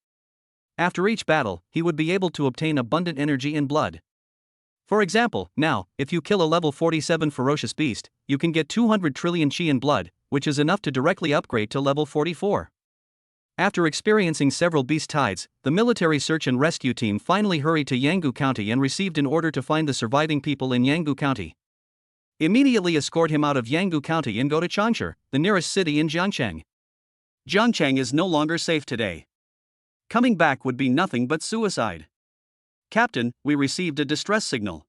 After each battle, he would be able to obtain abundant energy and blood. For example, now, if you kill a level 47 ferocious beast, you can get 200 trillion Qi in blood, which is enough to directly upgrade to level 44. After experiencing several beast tides, the military search and rescue team finally hurried to Yangu County and received an order to find the surviving people in Yangu County. Immediately escort him out of Yangu County and go to Changsha, the nearest city in Jiangcheng. Jiangcheng is no longer safe today. Coming back would be nothing but suicide. Captain, we received a distress signal.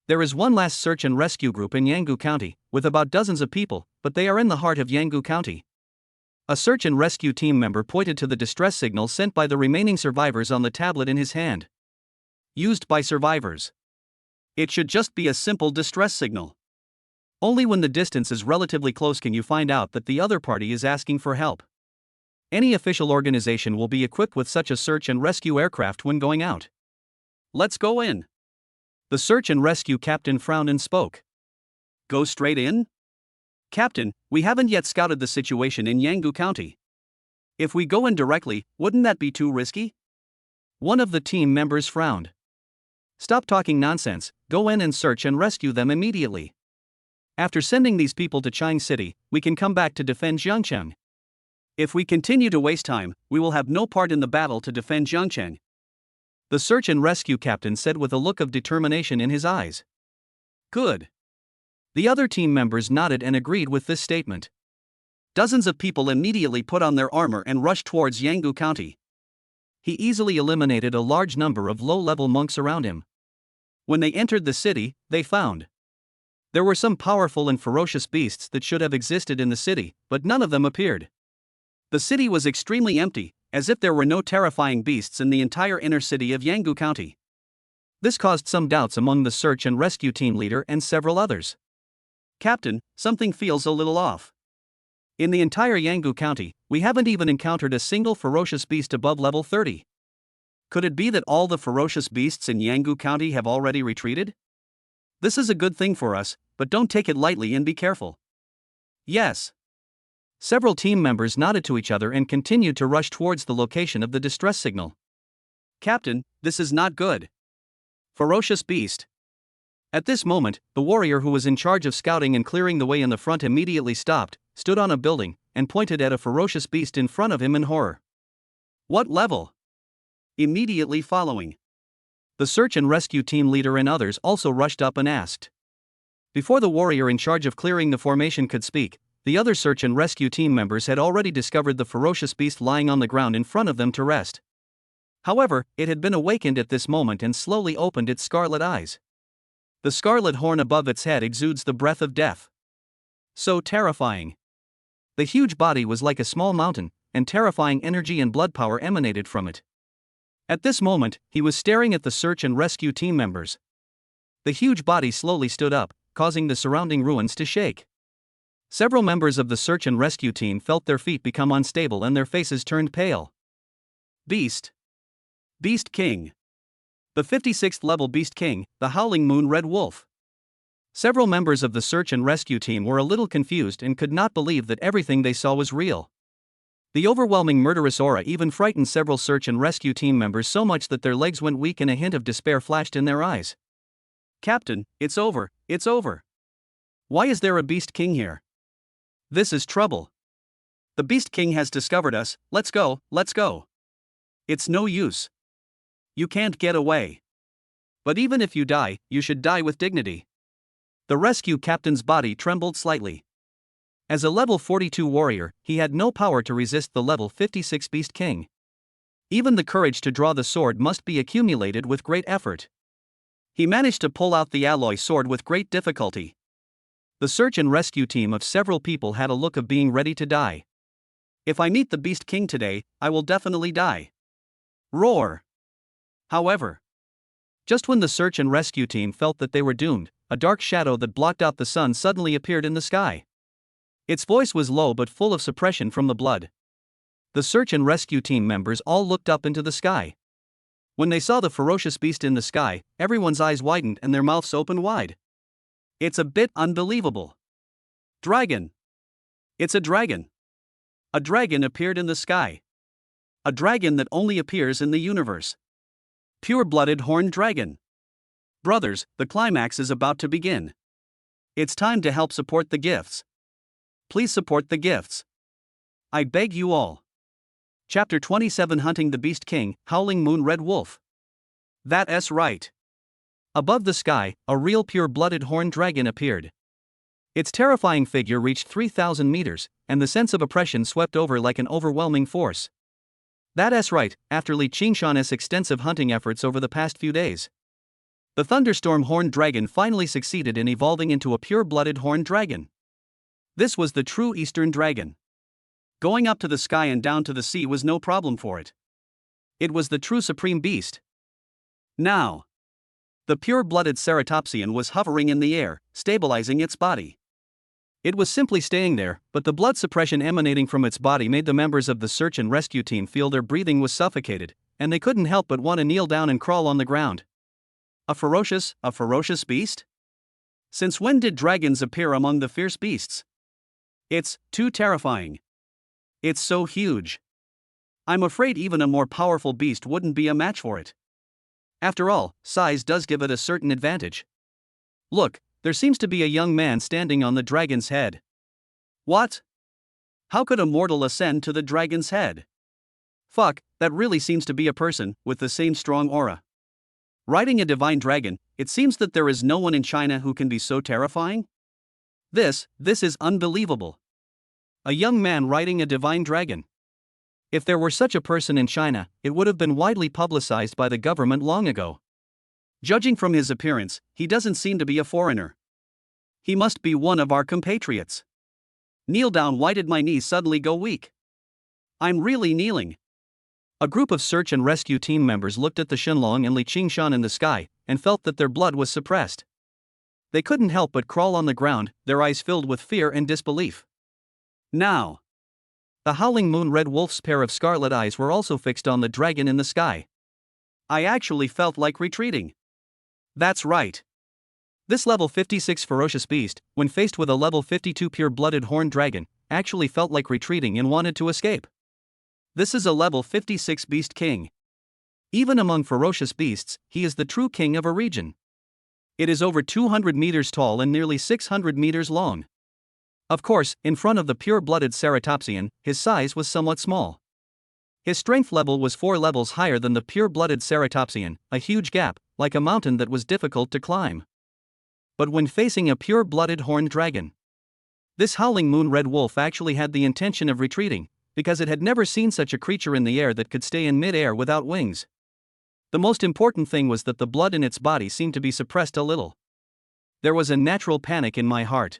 There is one last search and rescue group in Yangu County, with about dozens of people, but they are in the heart of Yangu County. A search and rescue team member pointed to the distress signal sent by the remaining survivors on the tablet in his hand. Used by survivors. It should just be a simple distress signal. Only when the distance is relatively close can you find out that the other party is asking for help. Any official organization will be equipped with such a search and rescue aircraft when going out. Let's go in. The search and rescue captain frowned and spoke. Go straight in? Captain, we haven't yet scouted the situation in Yangu County. If we go in directly, wouldn't that be too risky? One of the team members frowned. Stop talking nonsense, go in and search and rescue them immediately. After sending these people to Chang City, we can come back to defend Jiangcheng. If we continue to waste time, we will have no part in the battle to defend Jiangcheng. The search and rescue captain said with a look of determination in his eyes. Good. The other team members nodded and agreed with this statement. Dozens of people immediately put on their armor and rushed towards Yangu County. He easily eliminated a large number of low-level monks around him. When they entered the city, they found there were some powerful and ferocious beasts that should have existed in the city, but none of them appeared. The city was extremely empty, as if there were no terrifying beasts in the entire inner city of Yangu County. This caused some doubts among the search and rescue team leader and several others. Captain, something feels a little off. In the entire Yangu County, we haven't even encountered a single ferocious beast above level 30. Could it be that all the ferocious beasts in Yangu County have already retreated? This is a good thing for us, but don't take it lightly and be careful. Yes. Several team members nodded to each other and continued to rush towards the location of the distress signal. Captain, this is not good. Ferocious beast. At this moment, the warrior who was in charge of scouting and clearing the way in the front immediately stopped, stood on a building, and pointed at a ferocious beast in front of him in horror. What level? Immediately following, the search and rescue team leader and others also rushed up and asked. Before the warrior in charge of clearing the formation could speak, the other search and rescue team members had already discovered the ferocious beast lying on the ground in front of them to rest. However, it had been awakened at this moment and slowly opened its scarlet eyes. The scarlet horn above its head exudes the breath of death. So terrifying. The huge body was like a small mountain, and terrifying energy and blood power emanated from it. At this moment, he was staring at the search and rescue team members. The huge body slowly stood up, causing the surrounding ruins to shake. Several members of the search and rescue team felt their feet become unstable and their faces turned pale. Beast. Beast King. The 56th level Beast King, the Howling Moon Red Wolf. Several members of the search and rescue team were a little confused and could not believe that everything they saw was real. The overwhelming murderous aura even frightened several search and rescue team members so much that their legs went weak and a hint of despair flashed in their eyes. Captain, it's over, it's over. Why is there a Beast King here? This is trouble. The Beast King has discovered us, let's go, let's go. It's no use. You can't get away. But even if you die, you should die with dignity. The rescue captain's body trembled slightly. As a level 42 warrior, he had no power to resist the level 56 Beast King. Even the courage to draw the sword must be accumulated with great effort. He managed to pull out the alloy sword with great difficulty. The search and rescue team of several people had a look of being ready to die. If I meet the Beast King today, I will definitely die. Roar! However, just when the search and rescue team felt that they were doomed, a dark shadow that blocked out the sun suddenly appeared in the sky. Its voice was low but full of suppression from the blood. The search and rescue team members all looked up into the sky. When they saw the ferocious beast in the sky, everyone's eyes widened and their mouths opened wide. It's a bit unbelievable. Dragon. It's a dragon. A dragon appeared in the sky. A dragon that only appears in the universe. Pure-blooded horned dragon. Brothers, the climax is about to begin. It's time to help support the gifts. Please support the gifts. I beg you all. Chapter 27 Hunting the Beast King, Howling Moon Red Wolf. That's right. Above the sky, a real pure-blooded horned dragon appeared. Its terrifying figure reached 3,000 meters, and the sense of oppression swept over like an overwhelming force. That's right, after Li Qingshan's extensive hunting efforts over the past few days. The thunderstorm horned dragon finally succeeded in evolving into a pure-blooded horned dragon. This was the true Eastern dragon. Going up to the sky and down to the sea was no problem for it. It was the true supreme beast. Now, the pure-blooded ceratopsian was hovering in the air, stabilizing its body. It was simply staying there, but the blood suppression emanating from its body made the members of the search and rescue team feel their breathing was suffocated, and they couldn't help but want to kneel down and crawl on the ground. A ferocious beast? Since when did dragons appear among the fierce beasts? It's too terrifying. It's so huge. I'm afraid even a more powerful beast wouldn't be a match for it. After all, size does give it a certain advantage. Look, there seems to be a young man standing on the dragon's head. What? How could a mortal ascend to the dragon's head? Fuck, that really seems to be a person with the same strong aura. Riding a divine dragon, it seems that there is no one in China who can be so terrifying? This is unbelievable. A young man riding a divine dragon. If there were such a person in China, it would have been widely publicized by the government long ago. Judging from his appearance, he doesn't seem to be a foreigner. He must be one of our compatriots. Kneel down. Why did my knees suddenly go weak? I'm really kneeling. A group of search and rescue team members looked at the Shenlong and Li Qingshan in the sky, and felt that their blood was suppressed. They couldn't help but crawl on the ground, their eyes filled with fear and disbelief. Now, the howling moon red wolf's pair of scarlet eyes were also fixed on the dragon in the sky. I actually felt like retreating. That's right. This level 56 ferocious beast, when faced with a level 52 pure-blooded horned dragon, actually felt like retreating and wanted to escape. This is a level 56 beast king. Even among ferocious beasts, he is the true king of a region. It is over 200 meters tall and nearly 600 meters long. Of course, in front of the pure-blooded ceratopsian, his size was somewhat small. His strength level was 4 levels higher than the pure-blooded ceratopsian, a huge gap, like a mountain that was difficult to climb. But when facing a pure-blooded horned dragon, this howling moon red wolf actually had the intention of retreating, because it had never seen such a creature in the air that could stay in mid-air without wings. The most important thing was that the blood in its body seemed to be suppressed a little. There was a natural panic in my heart.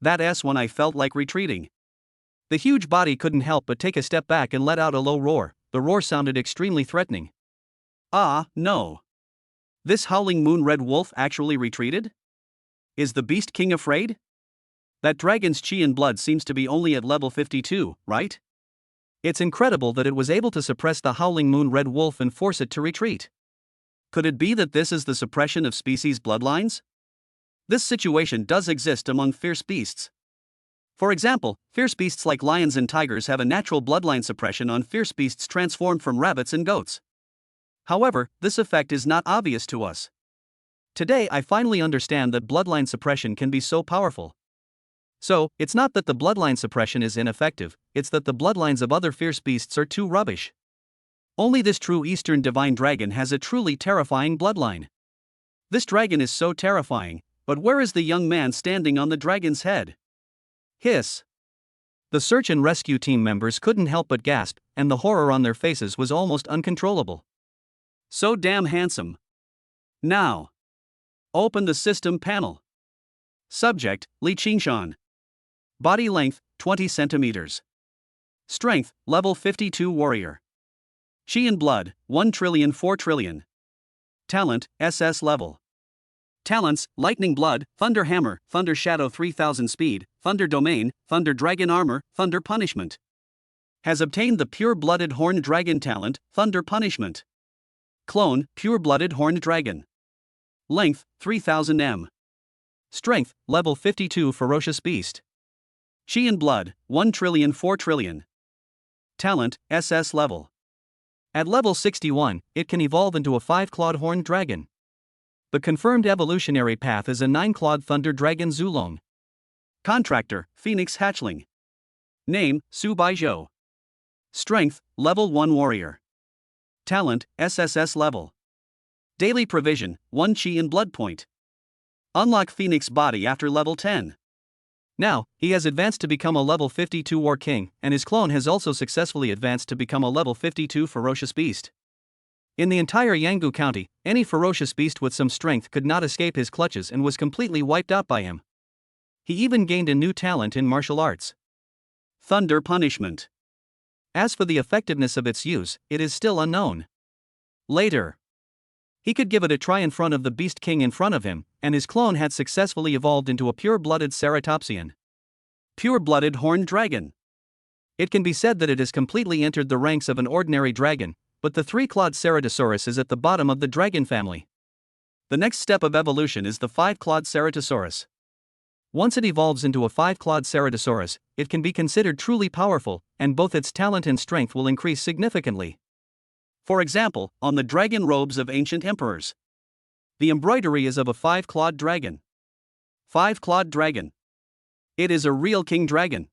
That's when I felt like retreating. The huge body couldn't help but take a step back and let out a low roar. The roar sounded extremely threatening. Ah, no. This howling moon red wolf actually retreated? Is the beast king afraid? That dragon's chi and blood seems to be only at level 52, right? It's incredible that it was able to suppress the howling moon red wolf and force it to retreat. Could it be that this is the suppression of species bloodlines? This situation does exist among fierce beasts. For example, fierce beasts like lions and tigers have a natural bloodline suppression on fierce beasts transformed from rabbits and goats. However, this effect is not obvious to us. Today I finally understand that bloodline suppression can be so powerful. So, it's not that the bloodline suppression is ineffective, it's that the bloodlines of other fierce beasts are too rubbish. Only this true Eastern divine dragon has a truly terrifying bloodline. This dragon is so terrifying, but where is the young man standing on the dragon's head? Hiss. The search and rescue team members couldn't help but gasp, and the horror on their faces was almost uncontrollable. So damn handsome. Now, open the system panel. Subject, Li Qingshan. Body length, 20 centimeters. Strength, level 52 warrior. Chi and blood, 1 trillion 4 trillion. Talent, SS level. Talents, lightning blood, thunder hammer, thunder shadow 3000 speed, thunder domain, thunder dragon armor, thunder punishment. Has obtained the pure-blooded horned dragon talent, thunder punishment. Clone, pure-blooded horned dragon. Length, 3000 m. Strength, level 52 ferocious beast. Chi and blood, 1 trillion 4 trillion. Talent, SS level. At level 61, it can evolve into a 5-clawed horned dragon. The confirmed evolutionary path is a 9-clawed thunder dragon Zulong. Contractor, Phoenix Hatchling. Name, Su Baizhou. Strength, level 1 warrior. Talent, SSS level. Daily provision, 1 chi and blood point. Unlock Phoenix body after level 10. Now, he has advanced to become a level 52 war king, and his clone has also successfully advanced to become a level 52 ferocious beast. In the entire Yangu County, any ferocious beast with some strength could not escape his clutches and was completely wiped out by him. He even gained a new talent in martial arts. Thunder punishment. As for the effectiveness of its use, it is still unknown. Later, he could give it a try in front of the Beast King in front of him, and his clone had successfully evolved into a pure-blooded ceratopsian. Pure-blooded horned dragon. It can be said that it has completely entered the ranks of an ordinary dragon, but the 3-clawed Ceratosaurus is at the bottom of the dragon family. The next step of evolution is the 5-clawed Ceratosaurus. Once it evolves into a 5-clawed Ceratosaurus, it can be considered truly powerful, and both its talent and strength will increase significantly. For example, on the dragon robes of ancient emperors. The embroidery is of a 5-clawed dragon. 5-clawed dragon. It is a real king dragon.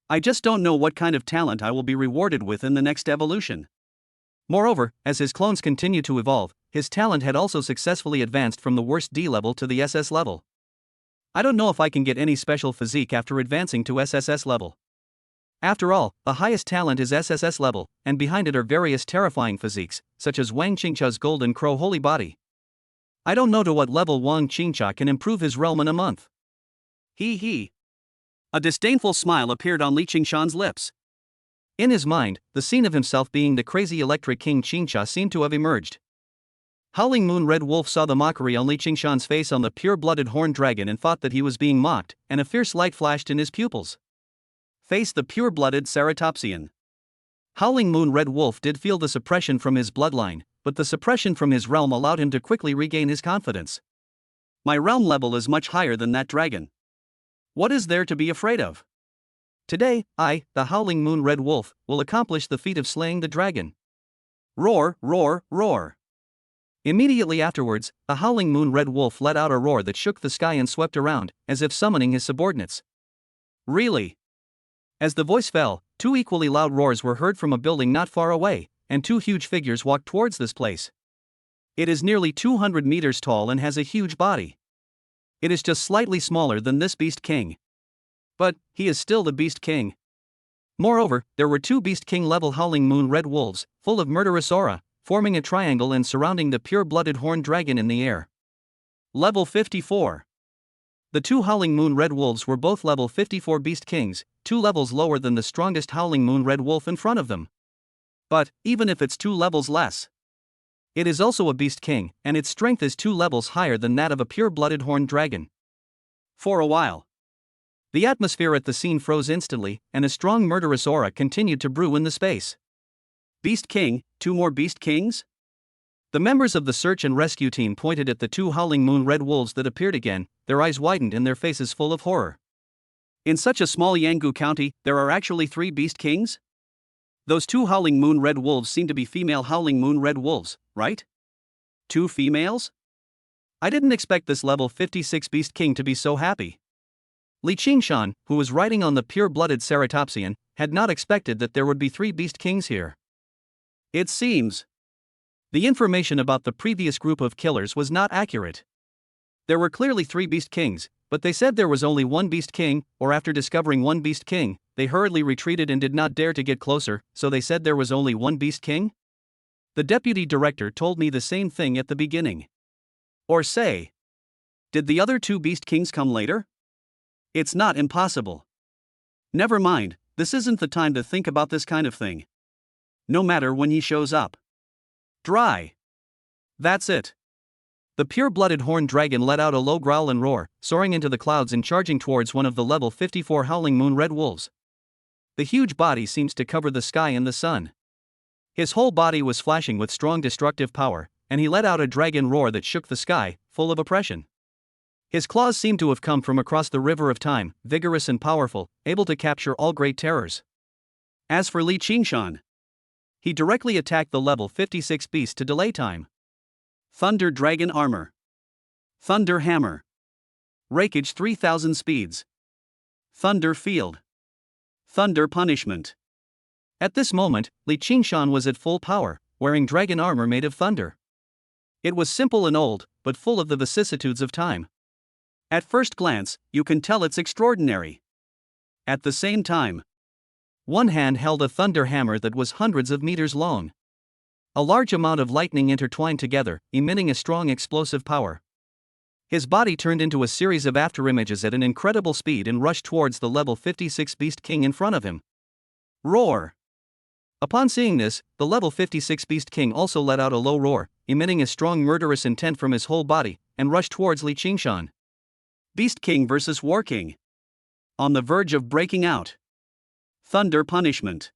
I just don't know what kind of talent I will be rewarded with in the next evolution. Moreover, as his clones continue to evolve, his talent had also successfully advanced from the worst D level to the SS level. I don't know if I can get any special physique after advancing to SSS level. After all, the highest talent is SSS level, and behind it are various terrifying physiques, such as Wang Qingcha's Golden Crow Holy Body. I don't know to what level Wang Qingcha can improve his realm in a month. He. A disdainful smile appeared on Li Qingshan's lips. In his mind, the scene of himself being the crazy electric king Qingcha seemed to have emerged. Howling Moon Red Wolf saw the mockery on Li Qingshan's face on the pure-blooded horned dragon and thought that he was being mocked, and a fierce light flashed in his pupils. Face the pure-blooded Ceratopsian. Howling Moon Red Wolf did feel the suppression from his bloodline, but the suppression from his realm allowed him to quickly regain his confidence. My realm level is much higher than that dragon. What is there to be afraid of? Today, I, the Howling Moon Red Wolf, will accomplish the feat of slaying the dragon. Roar, roar, roar. Immediately afterwards, the Howling Moon Red Wolf let out a roar that shook the sky and swept around, as if summoning his subordinates. Really? As the voice fell, two equally loud roars were heard from a building not far away, and two huge figures walked towards this place. It is nearly 200 meters tall and has a huge body. It is just slightly smaller than this Beast King. But he is still the Beast King. Moreover, there were two Beast King level Howling Moon Red Wolves, full of murderous aura, forming a triangle and surrounding the pure-blooded horned dragon in the air. Level 54. The two Howling Moon Red Wolves were both level 54 Beast Kings, 2 levels lower than the strongest Howling Moon Red Wolf in front of them. But, even if it's 2 levels less, it is also a Beast King, and its strength is 2 levels higher than that of a pure-blooded horned dragon. For a while, the atmosphere at the scene froze instantly, and a strong murderous aura continued to brew in the space. Beast King, 2 more Beast Kings? The members of the search and rescue team pointed at the two Howling Moon Red Wolves that appeared again, their eyes widened and their faces full of horror. In such a small Yangu County, there are actually 3 Beast Kings? Those two Howling Moon Red Wolves seem to be female Howling Moon Red Wolves, right? 2 females? I didn't expect this level 56 Beast King to be so happy. Li Qingshan, who was riding on the pure-blooded Ceratopsian, had not expected that there would be 3 Beast Kings here. It seems the information about the previous group of killers was not accurate. There were clearly 3 Beast Kings, but they said there was only 1 Beast King, or after discovering 1 Beast King, they hurriedly retreated and did not dare to get closer, so they said there was only 1 Beast King? The deputy director told me the same thing at the beginning. Or say, did the other 2 Beast Kings come later? It's not impossible. Never mind, this isn't the time to think about this kind of thing. No matter when he shows up. Dry. That's it. The pure-blooded horned dragon let out a low growl and roar, soaring into the clouds and charging towards one of the level 54 Howling Moon Red Wolves. The huge body seems to cover the sky and the sun. His whole body was flashing with strong destructive power, and he let out a dragon roar that shook the sky, full of oppression. His claws seemed to have come from across the river of time, vigorous and powerful, able to capture all great terrors. As for Li Qingshan, he directly attacked the level 56 beast to delay time. Thunder Dragon Armor. Thunder Hammer. Rakeage 3000 speeds. Thunder Field. Thunder Punishment. At this moment, Li Qingshan was at full power, wearing dragon armor made of thunder. It was simple and old, but full of the vicissitudes of time. At first glance, you can tell it's extraordinary. At the same time, one hand held a thunder hammer that was hundreds of meters long. A large amount of lightning intertwined together, emitting a strong explosive power. His body turned into a series of afterimages at an incredible speed and rushed towards the level 56 Beast King in front of him. Roar! Upon seeing this, the level 56 Beast King also let out a low roar, emitting a strong murderous intent from his whole body, and rushed towards Li Qingshan. Beast King vs. War King. On the verge of breaking out. Thunder Punishment.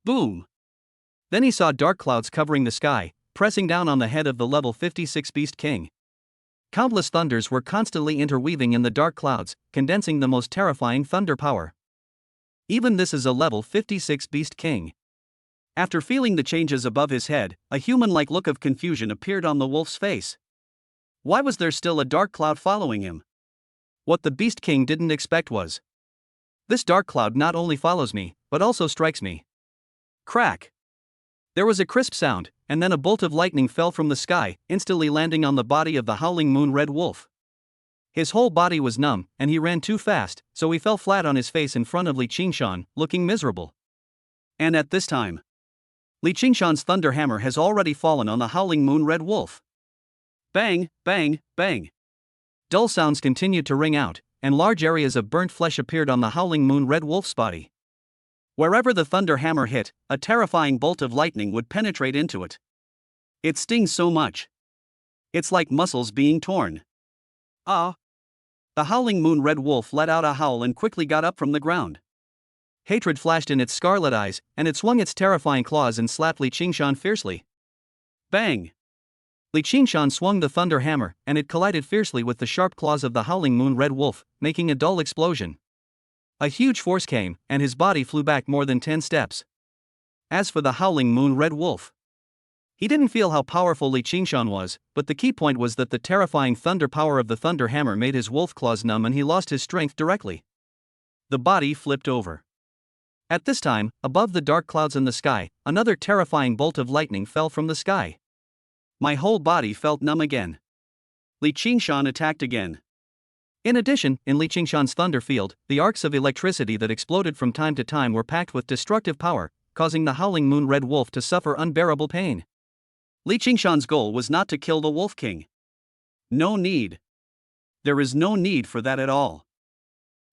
Boom! Then he saw dark clouds covering the sky, pressing down on the head of the level 56 Beast King. Countless thunders were constantly interweaving in the dark clouds, condensing the most terrifying thunder power. Even this is a level 56 Beast King. After feeling the changes above his head, a human-like look of confusion appeared on the wolf's face. Why was there still a dark cloud following him? What the Beast King didn't expect was, this dark cloud not only follows me, but also strikes me. Crack! There was a crisp sound, and then a bolt of lightning fell from the sky, instantly landing on the body of the howling moon red wolf. His whole body was numb, and he ran too fast, so he fell flat on his face in front of Li Qingshan, looking miserable. And at this time, Li Qingshan's thunder hammer has already fallen on the howling moon red wolf. Bang, bang, bang. Dull sounds continued to ring out, and large areas of burnt flesh appeared on the howling moon red wolf's body. Wherever the thunder hammer hit, a terrifying bolt of lightning would penetrate into it. It stings so much. It's like muscles being torn. Ah! The howling moon red wolf let out a howl and quickly got up from the ground. Hatred flashed in its scarlet eyes, and it swung its terrifying claws and slapped Li Qingshan fiercely. Bang! Li Qingshan swung the thunder hammer, and it collided fiercely with the sharp claws of the howling moon red wolf, making a dull explosion. A huge force came, and his body flew back more than 10 steps. As for the howling moon red wolf, he didn't feel how powerful Li Qingshan was, but the key point was that the terrifying thunder power of the thunder hammer made his wolf claws numb and he lost his strength directly. The body flipped over. At this time, above the dark clouds in the sky, another terrifying bolt of lightning fell from the sky. My whole body felt numb again. Li Qingshan attacked again. In addition, in Li Qingshan's thunder field, the arcs of electricity that exploded from time to time were packed with destructive power, causing the howling moon red wolf to suffer unbearable pain. Li Qingshan's goal was not to kill the Wolf King. No need. There is no need for that at all.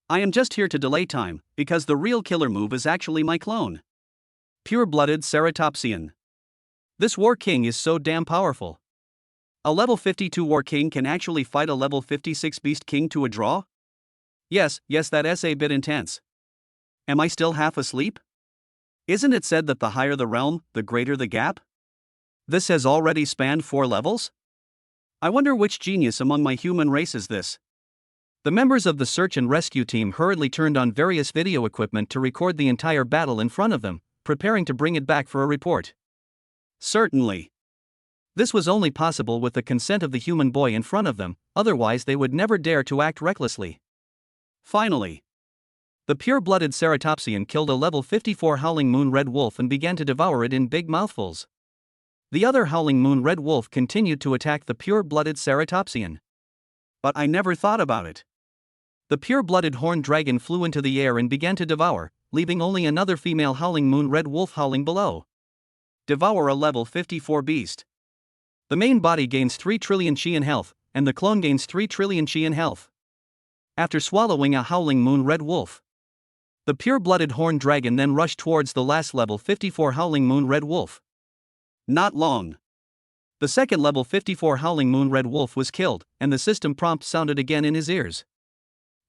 I am just here to delay time, because the real killer move is actually my clone. Pure-blooded Ceratopsian. This War King is so damn powerful. A level 52 War King can actually fight a level 56 Beast King to a draw? Yes, that's a bit intense. Am I still half asleep? Isn't it said that the higher the realm, the greater the gap? This has already spanned 4 levels? I wonder which genius among my human race is this. The members of the search and rescue team hurriedly turned on various video equipment to record the entire battle in front of them, preparing to bring it back for a report. Certainly. This was only possible with the consent of the human boy in front of them, otherwise they would never dare to act recklessly. Finally, the pure-blooded Ceratopsian killed a level 54 howling moon red wolf and began to devour it in big mouthfuls. The other howling moon red wolf continued to attack the pure-blooded Ceratopsian. But I never thought about it. The pure-blooded horned dragon flew into the air and began to devour, leaving only another female howling moon red wolf howling below. Devour a level 54 beast. The main body gains 3 trillion chi in health, and the clone gains 3 trillion chi in health. After swallowing a howling moon red wolf, the pure-blooded horned dragon then rushed towards the last level 54 howling moon red wolf. Not long. The second level 54 howling moon red wolf was killed, and the system prompt sounded again in his ears.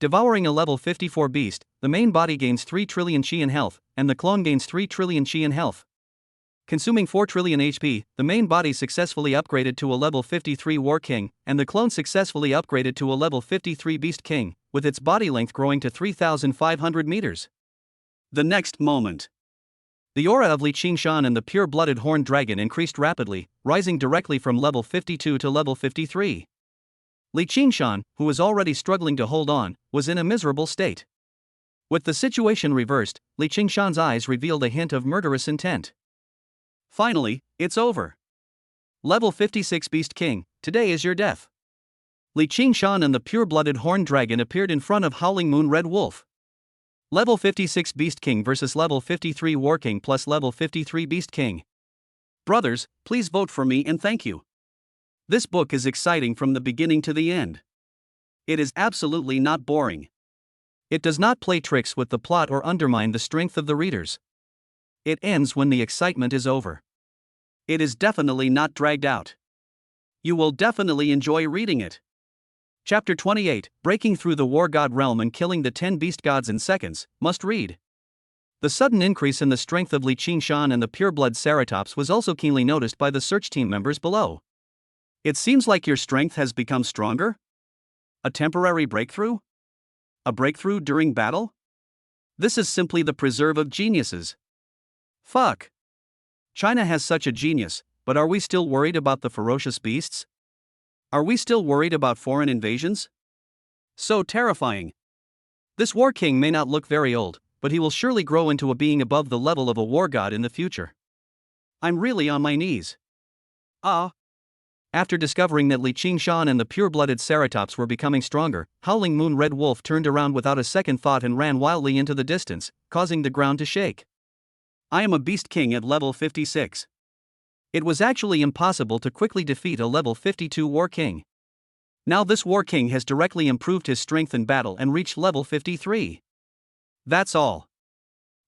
Devouring a level 54 beast, the main body gains 3 trillion chi in health, and the clone gains 3 trillion chi in health. Consuming 4 trillion HP, the main body successfully upgraded to a level 53 War King, and the clone successfully upgraded to a level 53 Beast King, with its body length growing to 3,500 meters. The next moment, the aura of Li Qingshan and the pure-blooded horned dragon increased rapidly, rising directly from level 52 to level 53. Li Qingshan, who was already struggling to hold on, was in a miserable state. With the situation reversed, Li Qingshan's eyes revealed a hint of murderous intent. Finally, it's over. Level 56 Beast King, today is your death. Li Qingshan and the pure-blooded horned dragon appeared in front of Howling Moon Red Wolf. Level 56 Beast King versus level 53 War King plus level 53 Beast King. Brothers, please vote for me and thank you. This book is exciting from the beginning to the end. It is absolutely not boring. It does not play tricks with the plot or undermine the strength of the readers. It ends when the excitement is over. It is definitely not dragged out. You will definitely enjoy reading it. Chapter 28, Breaking Through the War God Realm and Killing the 10 Beast Gods in Seconds, must read. The sudden increase in the strength of Li Qingshan and the pureblood Ceratops was also keenly noticed by the search team members below. It seems like your strength has become stronger? A temporary breakthrough? A breakthrough during battle? This is simply the preserve of geniuses. Fuck. China has such a genius, but are we still worried about the ferocious beasts? Are we still worried about foreign invasions? So terrifying. This war king may not look very old, but he will surely grow into a being above the level of a war god in the future. I'm really on my knees. After discovering that Li Qingshan and the pure-blooded Ceratops were becoming stronger, Howling Moon Red Wolf turned around without a second thought and ran wildly into the distance, causing the ground to shake. I am a Beast King at level 56. It was actually impossible to quickly defeat a level 52 War King. Now this War King has directly improved his strength in battle and reached level 53. That's all.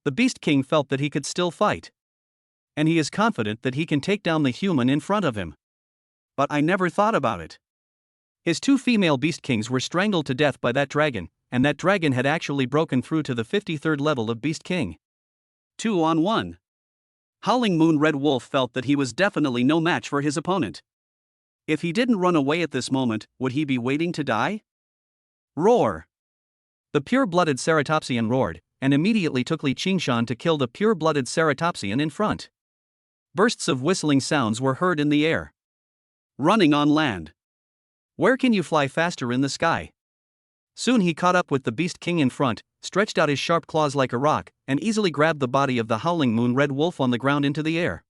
The Beast King felt that he could still fight. And he is confident that he can take down the human in front of him. But I never thought about it. His two female Beast Kings were strangled to death by that dragon, and that dragon had actually broken through to the 53rd level of Beast King. 2-on-1. Howling Moon Red Wolf felt that he was definitely no match for his opponent. If he didn't run away at this moment, would he be waiting to die? Roar! The pure-blooded Ceratopsian roared, and immediately took Li Qingshan to kill the pure-blooded Ceratopsian in front. Bursts of whistling sounds were heard in the air. Running on land. Where can you fly faster in the sky? Soon he caught up with the Beast King in front, stretched out his sharp claws like a rock, and easily grabbed the body of the Howling Moon Red Wolf on the ground into the air.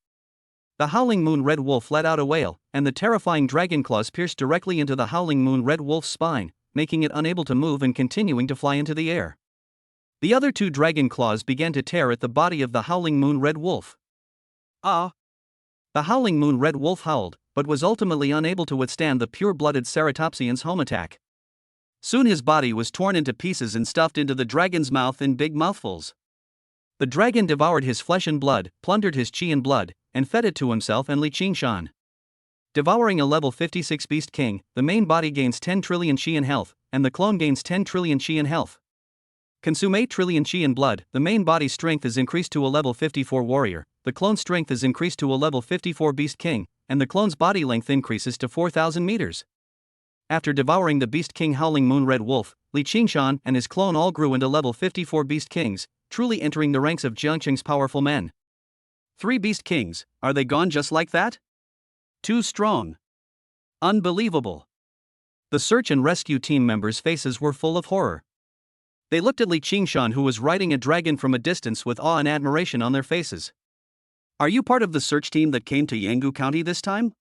The Howling Moon Red Wolf let out a wail, and the terrifying dragon claws pierced directly into the Howling Moon Red Wolf's spine, making it unable to move and continuing to fly into the air. The other two dragon claws began to tear at the body of the Howling Moon Red Wolf. The Howling Moon Red Wolf howled, but was ultimately unable to withstand the pure-blooded Ceratopsian's home attack. Soon his body was torn into pieces and stuffed into the dragon's mouth in big mouthfuls. The dragon devoured his flesh and blood, plundered his chi and blood, and fed it to himself and Li Qingshan. Devouring a level 56 Beast King, the main body gains 10 trillion chi in health, and the clone gains 10 trillion chi in health. Consume 8 trillion chi in blood, the main body's strength is increased to a level 54 warrior, the clone's strength is increased to a level 54 Beast King, and the clone's body length increases to 4,000 meters. After devouring the Beast King Howling Moon Red Wolf, Li Qingshan and his clone all grew into level 54 Beast Kings, truly entering the ranks of Jiangqing's powerful men. 3 Beast Kings, are they gone just like that? Too strong. Unbelievable. The search and rescue team members' faces were full of horror. They looked at Li Qingshan, who was riding a dragon from a distance with awe and admiration on their faces. Are you part of the search team that came to Yangu County this time?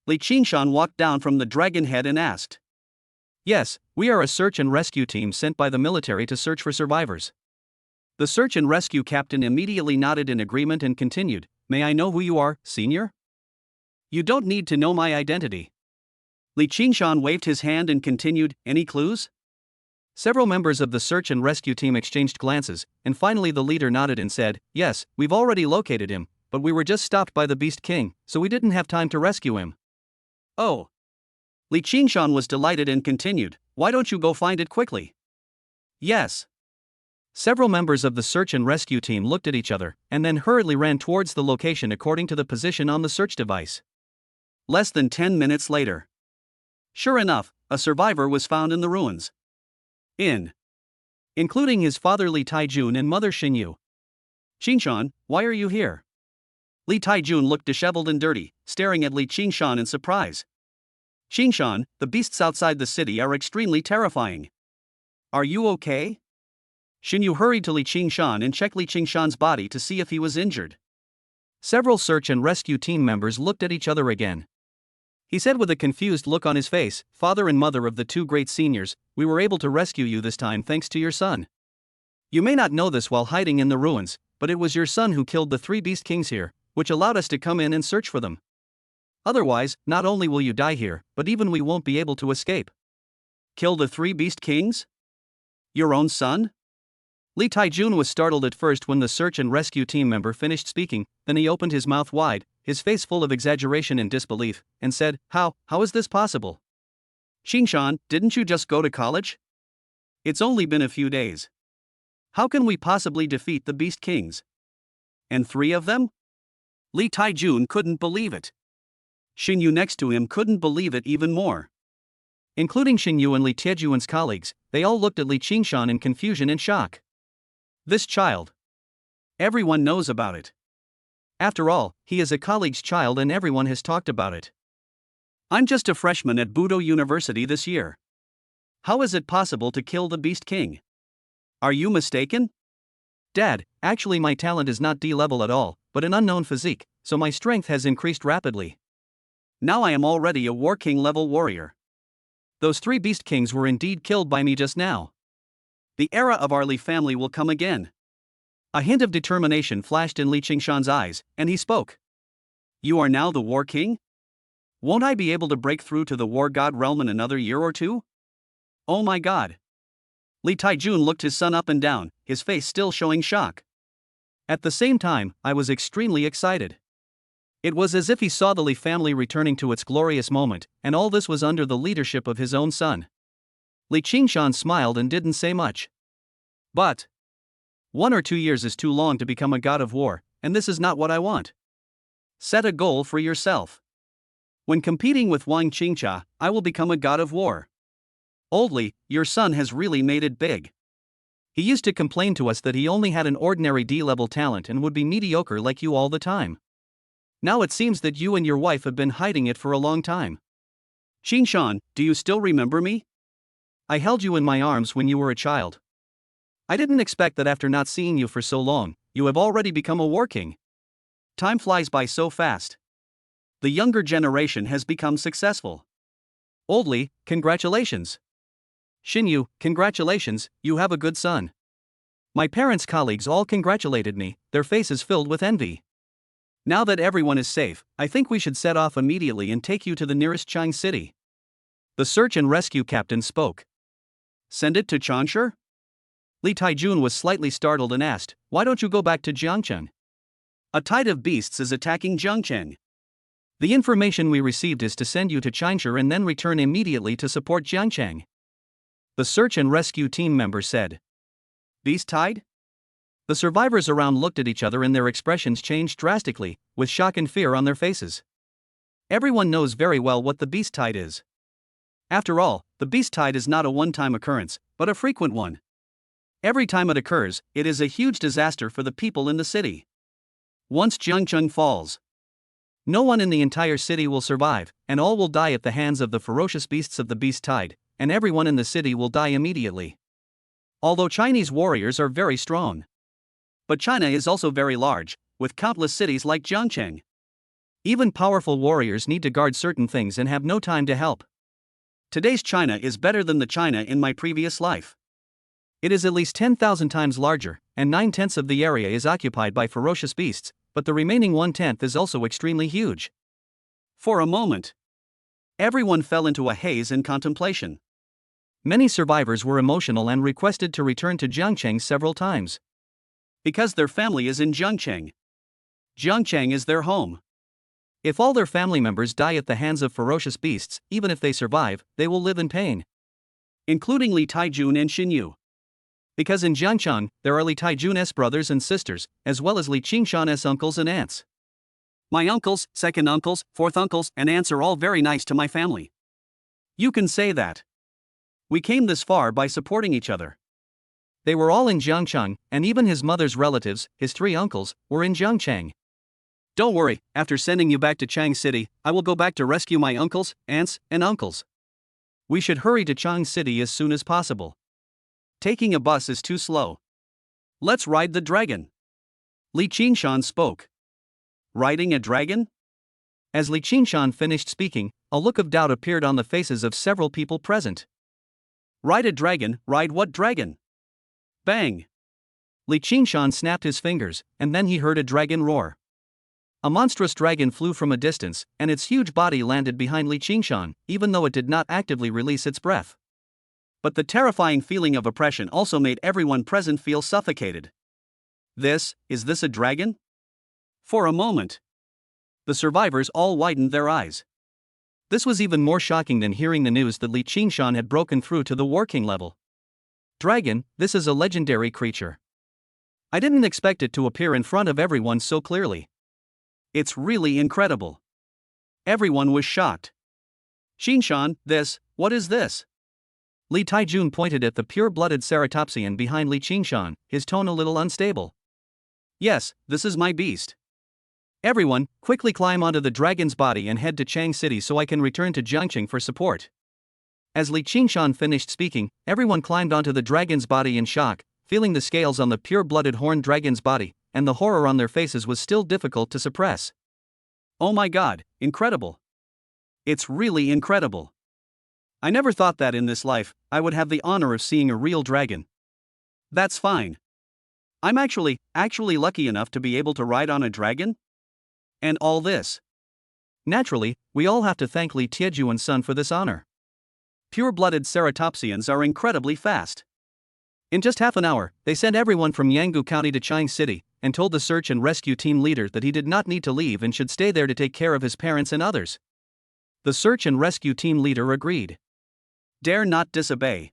Li Qingshan walked down from the dragon head and asked. Yes, we are a search and rescue team sent by the military to search for survivors. The search and rescue captain immediately nodded in agreement and continued, May I know who you are, senior? You don't need to know my identity. Li Qingshan waved his hand and continued, Any clues? Several members of the search and rescue team exchanged glances, and finally the leader nodded and said, Yes, we've already located him, but we were just stopped by the Beast King, so we didn't have time to rescue him. Oh. Li Qingshan was delighted and continued, Why don't you go find it quickly? Yes. Several members of the search and rescue team looked at each other, and then hurriedly ran towards the location according to the position on the search device. Less than 10 minutes later. Sure enough, a survivor was found in the ruins. Including his father Li Taijun and mother Xinyu. Qingshan, why are you here? Li Taijun looked disheveled and dirty, staring at Li Qingshan in surprise. Qingshan, the beasts outside the city are extremely terrifying. Are you okay? Xinyu hurried to Li Qingshan and checked Li Qingshan's body to see if he was injured. Several search and rescue team members looked at each other again. He said with a confused look on his face, Father and mother of the two great seniors, we were able to rescue you this time thanks to your son. You may not know this while hiding in the ruins, but it was your son who killed the 3 Beast Kings here, which allowed us to come in and search for them. Otherwise, not only will you die here, but even we won't be able to escape. Kill the 3 Beast Kings? Your own son? Li Taijun was startled at first when the search and rescue team member finished speaking, then he opened his mouth wide, his face full of exaggeration and disbelief, and said, How is this possible? Qingshan, didn't you just go to college? It's only been a few days. How can we possibly defeat the Beast Kings? And 3 of them? Li Taijun couldn't believe it. Xinyu next to him couldn't believe it even more. Including Xinyu and Li Taijun's colleagues, they all looked at Li Qingshan in confusion and shock. This child. Everyone knows about it. After all, he is a colleague's child and everyone has talked about it. I'm just a freshman at Budo University this year. How is it possible to kill the Beast King? Are you mistaken? Dad, actually my talent is not D-level at all, but an unknown physique, so my strength has increased rapidly. Now I am already a War King level warrior. Those 3 Beast Kings were indeed killed by me just now. The era of our Li family will come again. A hint of determination flashed in Li Qingshan's eyes, and he spoke. You are now the War King? Won't I be able to break through to the War God realm in another year or two? Oh my god. Li Taijun looked his son up and down, his face still showing shock. At the same time, I was extremely excited. It was as if he saw the Li family returning to its glorious moment, and all this was under the leadership of his own son. Li Qingshan smiled and didn't say much. But 1 or 2 years is too long to become a god of war, and this is not what I want. Set a goal for yourself. When competing with Wang Qingcha, I will become a god of war. Old Li, your son has really made it big. He used to complain to us that he only had an ordinary D-level talent and would be mediocre like you all the time. Now it seems that you and your wife have been hiding it for a long time. Qingshan, do you still remember me? I held you in my arms when you were a child. I didn't expect that after not seeing you for so long, you have already become a war king. Time flies by so fast. The younger generation has become successful. Old Li, congratulations. Xinyu, congratulations, you have a good son. My parents' colleagues all congratulated me, their faces filled with envy. Now that everyone is safe, I think we should set off immediately and take you to the nearest Chang city. The search and rescue captain spoke. Send it to Changsha? Li Taijun was slightly startled and asked, why don't you go back to Jiangcheng? A tide of beasts is attacking Jiangcheng. The information we received is to send you to Changsha and then return immediately to support Jiangcheng. The search and rescue team member said. Beast tide? The survivors around looked at each other and their expressions changed drastically, with shock and fear on their faces. Everyone knows very well what the beast tide is. After all, the beast tide is not a one-time occurrence, but a frequent one. Every time it occurs, it is a huge disaster for the people in the city. Once Jiangcheng falls, no one in the entire city will survive, and all will die at the hands of the ferocious beasts of the beast tide, and everyone in the city will die immediately. Although Chinese warriors are very strong. But China is also very large, with countless cities like Jiangcheng. Even powerful warriors need to guard certain things and have no time to help. Today's China is better than the China in my previous life. It is at least 10,000 times larger, and 9/10 of the area is occupied by ferocious beasts, but the remaining 1/10 is also extremely huge. For a moment, everyone fell into a haze and contemplation. Many survivors were emotional and requested to return to Jiangcheng several times. Because their family is in Jiangcheng. Jiangcheng is their home. If all their family members die at the hands of ferocious beasts, even if they survive, they will live in pain. Including Li Taijun and Xinyu. Because in Jiangcheng, there are Li Taijun's brothers and sisters, as well as Li Qingshan's uncles and aunts. My uncles, second uncles, fourth uncles, and aunts are all very nice to my family. You can say that. We came this far by supporting each other. They were all in Jiangcheng, and even his mother's relatives, his 3 uncles, were in Jiangcheng. Don't worry, after sending you back to Chang City, I will go back to rescue my uncles, aunts, and uncles. We should hurry to Chang City as soon as possible. Taking a bus is too slow. Let's ride the dragon. Li Qingshan spoke. Riding a dragon? As Li Qingshan finished speaking, a look of doubt appeared on the faces of several people present. Ride a dragon, ride what dragon? Bang! Li Qingshan snapped his fingers, and then he heard a dragon roar. A monstrous dragon flew from a distance, and its huge body landed behind Li Qingshan, even though it did not actively release its breath. But the terrifying feeling of oppression also made everyone present feel suffocated. Is this a dragon? For a moment, the survivors all widened their eyes. This was even more shocking than hearing the news that Li Qingshan had broken through to the War King level. Dragon, this is a legendary creature. I didn't expect it to appear in front of everyone so clearly. It's really incredible. Everyone was shocked. Qingshan, what is this? Li Taijun pointed at the pure-blooded ceratopsian behind Li Qingshan, his tone a little unstable. Yes, this is my beast. Everyone, quickly climb onto the dragon's body and head to Chang City so I can return to Jiangqing for support. As Li Qingshan finished speaking, everyone climbed onto the dragon's body in shock, feeling the scales on the pure-blooded horned dragon's body, and the horror on their faces was still difficult to suppress. Oh my god, incredible. It's really incredible. I never thought that in this life, I would have the honor of seeing a real dragon. That's fine. I'm actually lucky enough to be able to ride on a dragon? And all this. Naturally, we all have to thank Li Tiejuan's son for this honor. Pure-blooded ceratopsians are incredibly fast. In just half an hour, they sent everyone from Yangu County to Chang City, and told the search and rescue team leader that he did not need to leave and should stay there to take care of his parents and others. The search and rescue team leader agreed. Dare not disobey.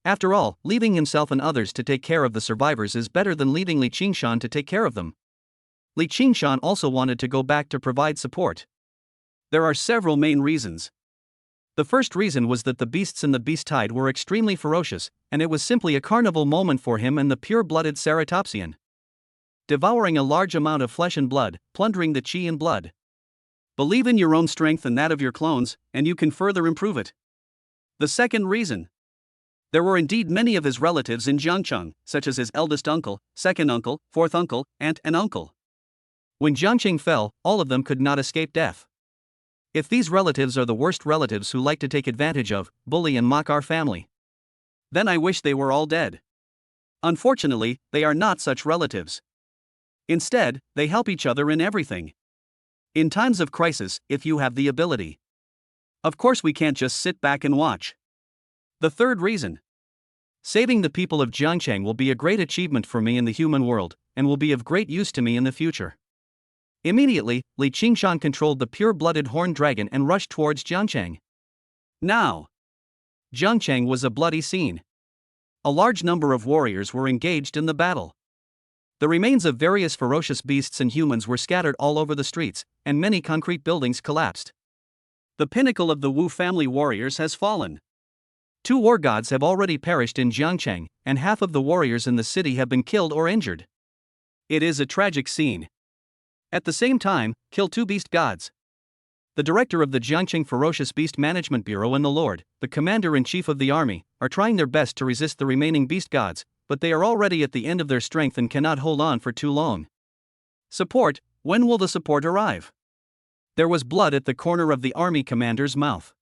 After all, leaving himself and others to take care of the survivors is better than leaving Li Qingshan to take care of them. Li Qingshan also wanted to go back to provide support. There are several main reasons. The first reason was that the beasts in the beast tide were extremely ferocious, and it was simply a carnival moment for him and the pure-blooded ceratopsian. Devouring a large amount of flesh and blood, plundering the chi and blood. Believe in your own strength and that of your clones, and you can further improve it. The second reason. There were indeed many of his relatives in Jiangcheng, such as his eldest uncle, second uncle, fourth uncle, aunt and uncle. When Jiangqing fell, all of them could not escape death. If these relatives are the worst relatives who like to take advantage of, bully and mock our family, then I wish they were all dead. Unfortunately, they are not such relatives. Instead, they help each other in everything. In times of crisis, if you have the ability. Of course we can't just sit back and watch. The third reason. Saving the people of Jiangcheng will be a great achievement for me in the human world, and will be of great use to me in the future. Immediately, Li Qingshan controlled the pure-blooded horned dragon and rushed towards Jiangcheng. Now, Jiangcheng was a bloody scene. A large number of warriors were engaged in the battle. The remains of various ferocious beasts and humans were scattered all over the streets, and many concrete buildings collapsed. The pinnacle of the Wu family warriors has fallen. 2 war gods have already perished in Jiangcheng, and half of the warriors in the city have been killed or injured. It is a tragic scene. At the same time, kill 2 beast gods. The director of the Jiangcheng Ferocious Beast Management Bureau and the Lord, the commander-in-chief of the army, are trying their best to resist the remaining beast gods, but they are already at the end of their strength and cannot hold on for too long. Support, when will the support arrive? There was blood at the corner of the army commander's mouth.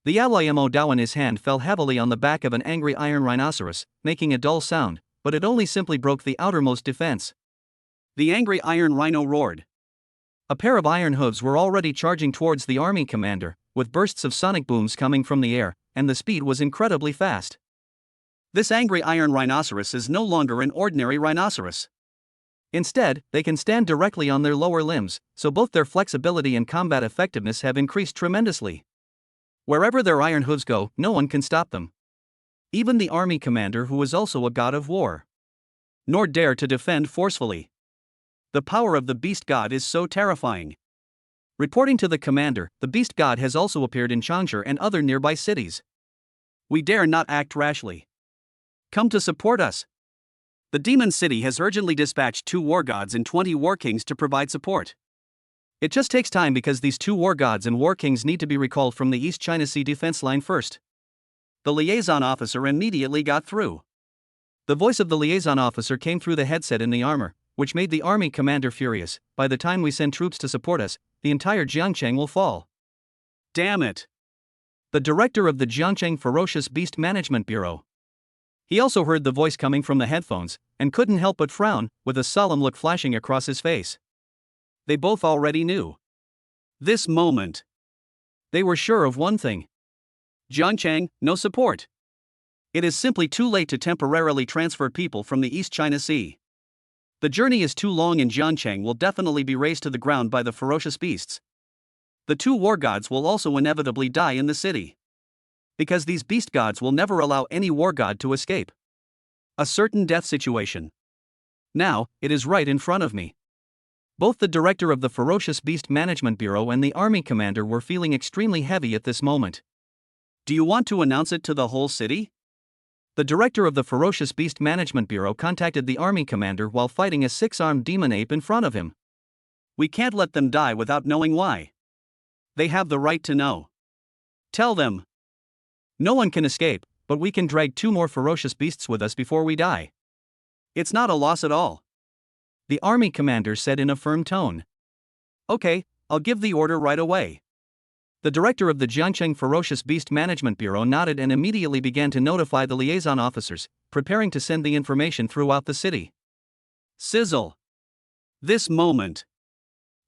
The Aloyamo Dao in his hand fell heavily on the back of an angry iron rhinoceros, making a dull sound, but it only simply broke the outermost defense. The angry iron rhino roared. A pair of iron hooves were already charging towards the army commander, with bursts of sonic booms coming from the air, and the speed was incredibly fast. This angry iron rhinoceros is no longer an ordinary rhinoceros. Instead, they can stand directly on their lower limbs, so both their flexibility and combat effectiveness have increased tremendously. Wherever their iron hooves go, no one can stop them. Even the army commander, who is also a god of war, nor dare to defend forcefully. The power of the beast god is so terrifying. Reporting to the commander, the beast god has also appeared in Changsha and other nearby cities. We dare not act rashly. Come to support us. The Demon City has urgently dispatched 2 war gods and 20 war kings to provide support. It just takes time because these 2 war gods and war kings need to be recalled from the East China Sea defense line first. The liaison officer immediately got through. The voice of the liaison officer came through the headset in the armor, which made the army commander furious. By the time we send troops to support us, the entire Jiangcheng will fall. Damn it! The director of the Jiangcheng Ferocious Beast Management Bureau. He also heard the voice coming from the headphones, and couldn't help but frown, with a solemn look flashing across his face. They both already knew. This moment. They were sure of one thing. Jiangcheng, no support. It is simply too late to temporarily transfer people from the East China Sea. The journey is too long and Jiangcheng will definitely be razed to the ground by the ferocious beasts. The 2 war gods will also inevitably die in the city. Because these beast gods will never allow any war god to escape. A certain death situation. Now, it is right in front of me. Both the director of the Ferocious Beast Management Bureau and the army commander were feeling extremely heavy at this moment. Do you want to announce it to the whole city? The director of the Ferocious Beast Management Bureau contacted the army commander while fighting a 6-armed demon ape in front of him. We can't let them die without knowing why. They have the right to know. Tell them. No one can escape, but we can drag 2 more ferocious beasts with us before we die. It's not a loss at all. The army commander said in a firm tone. Okay, I'll give the order right away. The director of the Jiangcheng Ferocious Beast Management Bureau nodded and immediately began to notify the liaison officers, preparing to send the information throughout the city. Sizzle. This moment.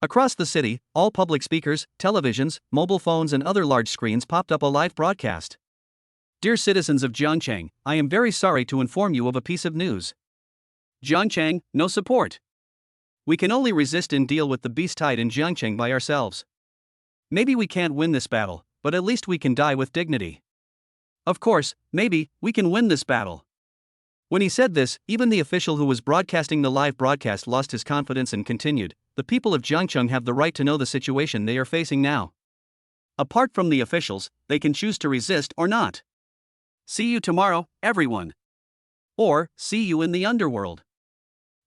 Across the city, all public speakers, televisions, mobile phones and other large screens popped up a live broadcast. Dear citizens of Jiangcheng, I am very sorry to inform you of a piece of news. Jiangcheng, no support. We can only resist and deal with the beast tide in Jiangcheng by ourselves. Maybe we can't win this battle, but at least we can die with dignity. Of course, maybe we can win this battle. When he said this, even the official who was broadcasting the live broadcast lost his confidence and continued, the people of Jiangcheng have the right to know the situation they are facing now. Apart from the officials, they can choose to resist or not. See you tomorrow, everyone. Or, see you in the underworld.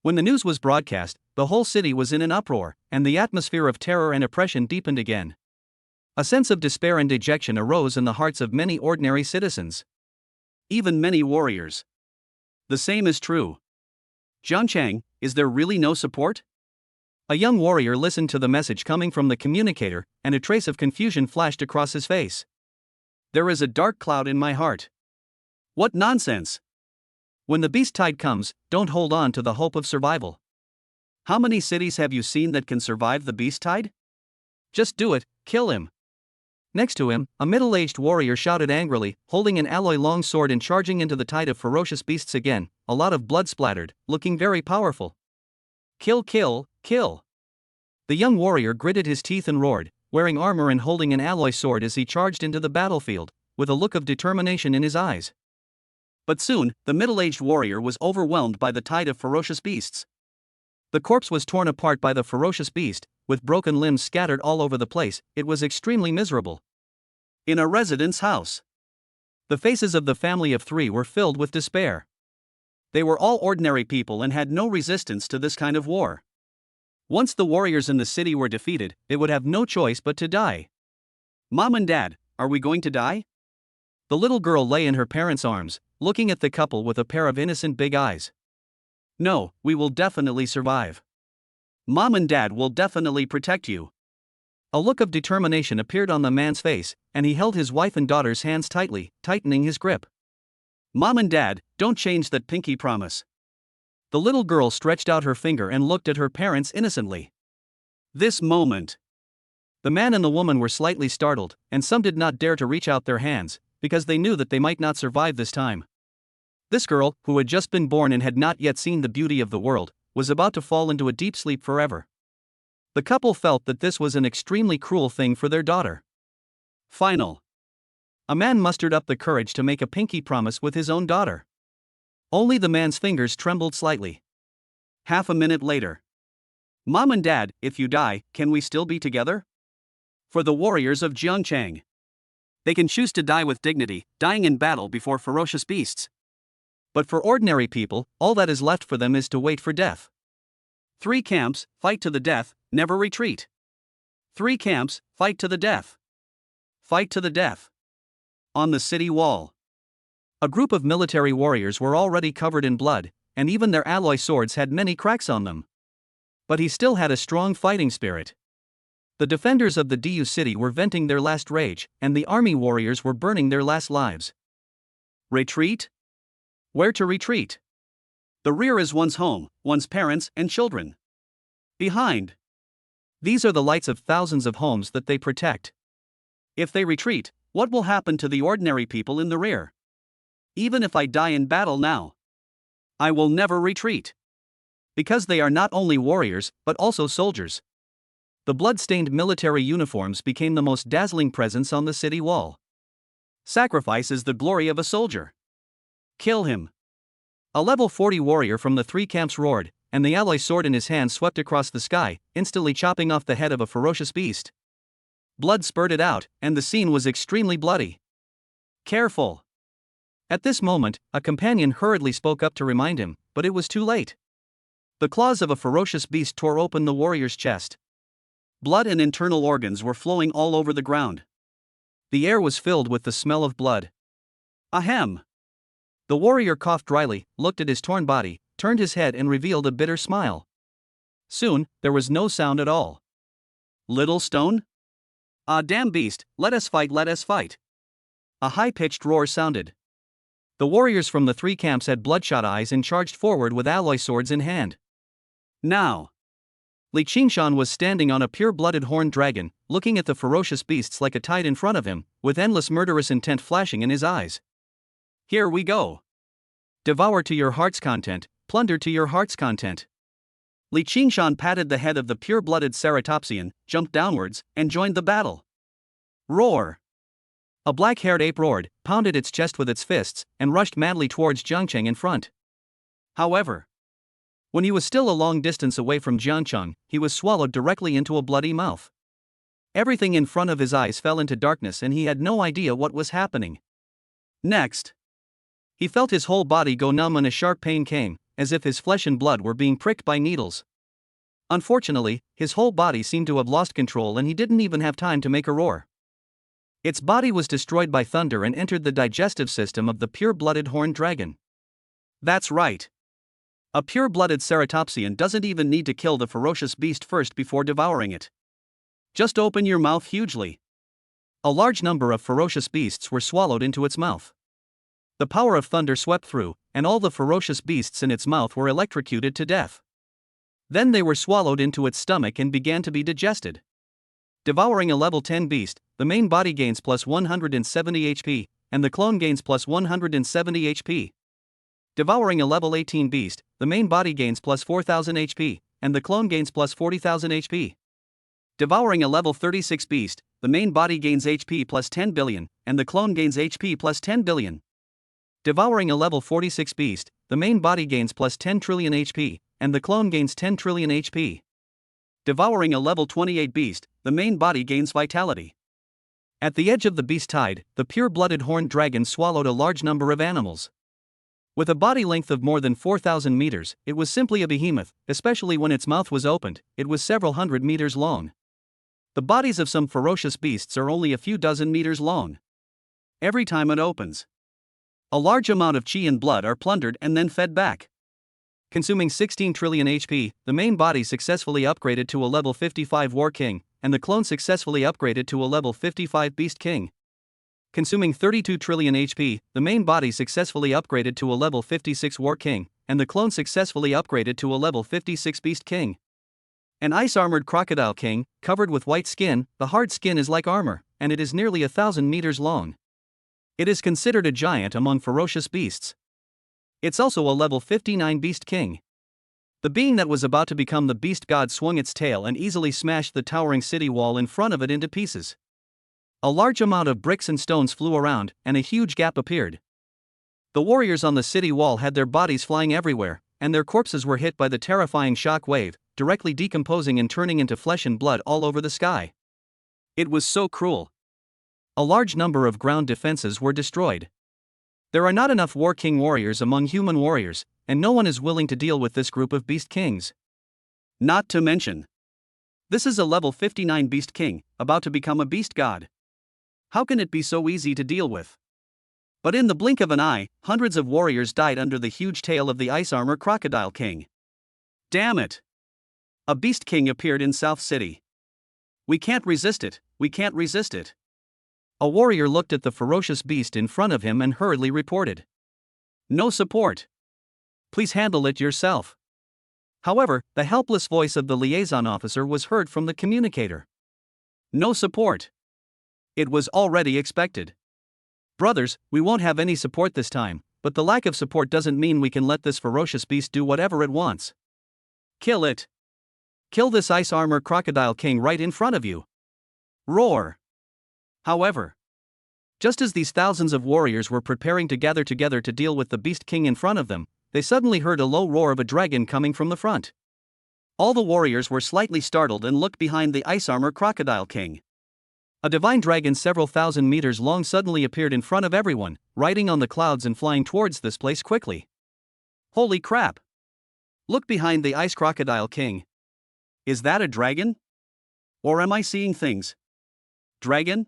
When the news was broadcast, the whole city was in an uproar, and the atmosphere of terror and oppression deepened again. A sense of despair and dejection arose in the hearts of many ordinary citizens. Even many warriors. The same is true. Jiangcheng, is there really no support? A young warrior listened to the message coming from the communicator, and a trace of confusion flashed across his face. There is a dark cloud in my heart. What nonsense! When the beast tide comes, don't hold on to the hope of survival. How many cities have you seen that can survive the beast tide? Just do it, kill him. Next to him, a middle-aged warrior shouted angrily, holding an alloy long sword and charging into the tide of ferocious beasts again, a lot of blood splattered, looking very powerful. Kill, kill, kill. The young warrior gritted his teeth and roared, wearing armor and holding an alloy sword as he charged into the battlefield, with a look of determination in his eyes. But soon, the middle-aged warrior was overwhelmed by the tide of ferocious beasts. The corpse was torn apart by the ferocious beast, with broken limbs scattered all over the place. It was extremely miserable. In a resident's house, the faces of the family of 3 were filled with despair. They were all ordinary people and had no resistance to this kind of war. Once the warriors in the city were defeated, they would have no choice but to die. Mom and Dad, are we going to die? The little girl lay in her parents' arms, looking at the couple with a pair of innocent big eyes. No, we will definitely survive. Mom and Dad will definitely protect you. A look of determination appeared on the man's face, and he held his wife and daughter's hands tightly, tightening his grip. Mom and Dad, don't change that pinky promise. The little girl stretched out her finger and looked at her parents innocently. This moment. The man and the woman were slightly startled, and some did not dare to reach out their hands, because they knew that they might not survive this time. This girl, who had just been born and had not yet seen the beauty of the world, was about to fall into a deep sleep forever. The couple felt that this was an extremely cruel thing for their daughter. Final. A man mustered up the courage to make a pinky promise with his own daughter. Only the man's fingers trembled slightly. Half a minute later. Mom and Dad, if you die, can we still be together? For the warriors of Jiangcheng. They can choose to die with dignity, dying in battle before ferocious beasts. But for ordinary people, all that is left for them is to wait for death. 3 camps, fight to the death, never retreat. 3 camps, fight to the death. Fight to the death. On the city wall. A group of military warriors were already covered in blood, and even their alloy swords had many cracks on them. But he still had a strong fighting spirit. The defenders of the Du city were venting their last rage, and the army warriors were burning their last lives. Retreat? Where to retreat? The rear is one's home, one's parents and children. Behind. These are the lights of thousands of homes that they protect. If they retreat, what will happen to the ordinary people in the rear? Even if I die in battle now, I will never retreat. Because they are not only warriors, but also soldiers. The blood-stained military uniforms became the most dazzling presence on the city wall. Sacrifice is the glory of a soldier. Kill him. A level 40 warrior from the 3 camps roared, and the alloy sword in his hand swept across the sky, instantly chopping off the head of a ferocious beast. Blood spurted out, and the scene was extremely bloody. Careful. At this moment, a companion hurriedly spoke up to remind him, but it was too late. The claws of a ferocious beast tore open the warrior's chest, Blood and internal organs were flowing all over the ground. The air was filled with the smell of blood. Ahem! The warrior coughed dryly, looked at his torn body, turned his head and revealed a bitter smile. Soon, there was no sound at all. Little stone? Ah, damn beast, let us fight, let us fight. A high-pitched roar sounded. The warriors from the three camps had bloodshot eyes and charged forward with alloy swords in hand. Now! Li Qingshan was standing on a pure-blooded horned dragon, looking at the ferocious beasts like a tide in front of him, with endless murderous intent flashing in his eyes. Here we go. Devour to your heart's content, plunder to your heart's content. Li Qingshan patted the head of the pure-blooded ceratopsian, jumped downwards, and joined the battle. Roar! A black-haired ape roared, pounded its chest with its fists, and rushed madly towards Jiangcheng in front. However, when he was still a long distance away from Jiangcheng, he was swallowed directly into a bloody mouth. Everything in front of his eyes fell into darkness and he had no idea what was happening. Next, he felt his whole body go numb and a sharp pain came, as if his flesh and blood were being pricked by needles. Unfortunately, his whole body seemed to have lost control and he didn't even have time to make a roar. Its body was destroyed by thunder and entered the digestive system of the pure-blooded horned dragon. That's right. A pure-blooded ceratopsian doesn't even need to kill the ferocious beast first before devouring it. Just open your mouth hugely. A large number of ferocious beasts were swallowed into its mouth. The power of thunder swept through, and all the ferocious beasts in its mouth were electrocuted to death. Then they were swallowed into its stomach and began to be digested. Devouring a level 10 beast, the main body gains plus 170 HP, and the clone gains plus 170 HP. Devouring a level 18 beast, the main body gains plus 4000 HP, and the clone gains plus 40,000 HP. Devouring a level 36 beast, the main body gains HP plus 10 billion, and the clone gains HP plus 10 billion. Devouring a level 46 beast, the main body gains plus 10 trillion HP, and the clone gains 10 trillion HP. Devouring a level 28 beast, the main body gains vitality. At the edge of the beast tide, the pure-blooded horned dragon swallowed a large number of animals. With a body length of more than 4,000 meters, it was simply a behemoth, especially when its mouth was opened, it was several hundred meters long. The bodies of some ferocious beasts are only a few dozen meters long. Every time it opens, a large amount of qi and blood are plundered and then fed back. Consuming 16 trillion HP, the main body successfully upgraded to a level 55 War King, and the clone successfully upgraded to a level 55 Beast King. Consuming 32 trillion HP, the main body successfully upgraded to a level 56 War King, and the clone successfully upgraded to a level 56 Beast King. An ice-armored crocodile king, covered with white skin, the hard skin is like armor, and it is nearly 1,000 meters long. It is considered a giant among ferocious beasts. It's also a level 59 Beast King. The being that was about to become the beast god swung its tail and easily smashed the towering city wall in front of it into pieces. A large amount of bricks and stones flew around, and a huge gap appeared. The warriors on the city wall had their bodies flying everywhere, and their corpses were hit by the terrifying shock wave, directly decomposing and turning into flesh and blood all over the sky. It was so cruel. A large number of ground defenses were destroyed. There are not enough War King warriors among human warriors, and no one is willing to deal with this group of Beast Kings. Not to mention, this is a level 59 Beast King, about to become a beast god. How can it be so easy to deal with? But in the blink of an eye, hundreds of warriors died under the huge tail of the ice armor crocodile king. Damn it! A Beast King appeared in South City. We can't resist it, we can't resist it. A warrior looked at the ferocious beast in front of him and hurriedly reported. No support. Please handle it yourself. However, the helpless voice of the liaison officer was heard from the communicator. No support. It was already expected. Brothers, we won't have any support this time, but the lack of support doesn't mean we can let this ferocious beast do whatever it wants. Kill it. Kill this ice armor crocodile king right in front of you. Roar. However, just as these thousands of warriors were preparing to gather together to deal with the Beast King in front of them, they suddenly heard a low roar of a dragon coming from the front. All the warriors were slightly startled and looked behind the ice armor crocodile king. A divine dragon several thousand meters long suddenly appeared in front of everyone, riding on the clouds and flying towards this place quickly. Holy crap! Look behind the ice crocodile king. Is that a dragon? Or am I seeing things? Dragon?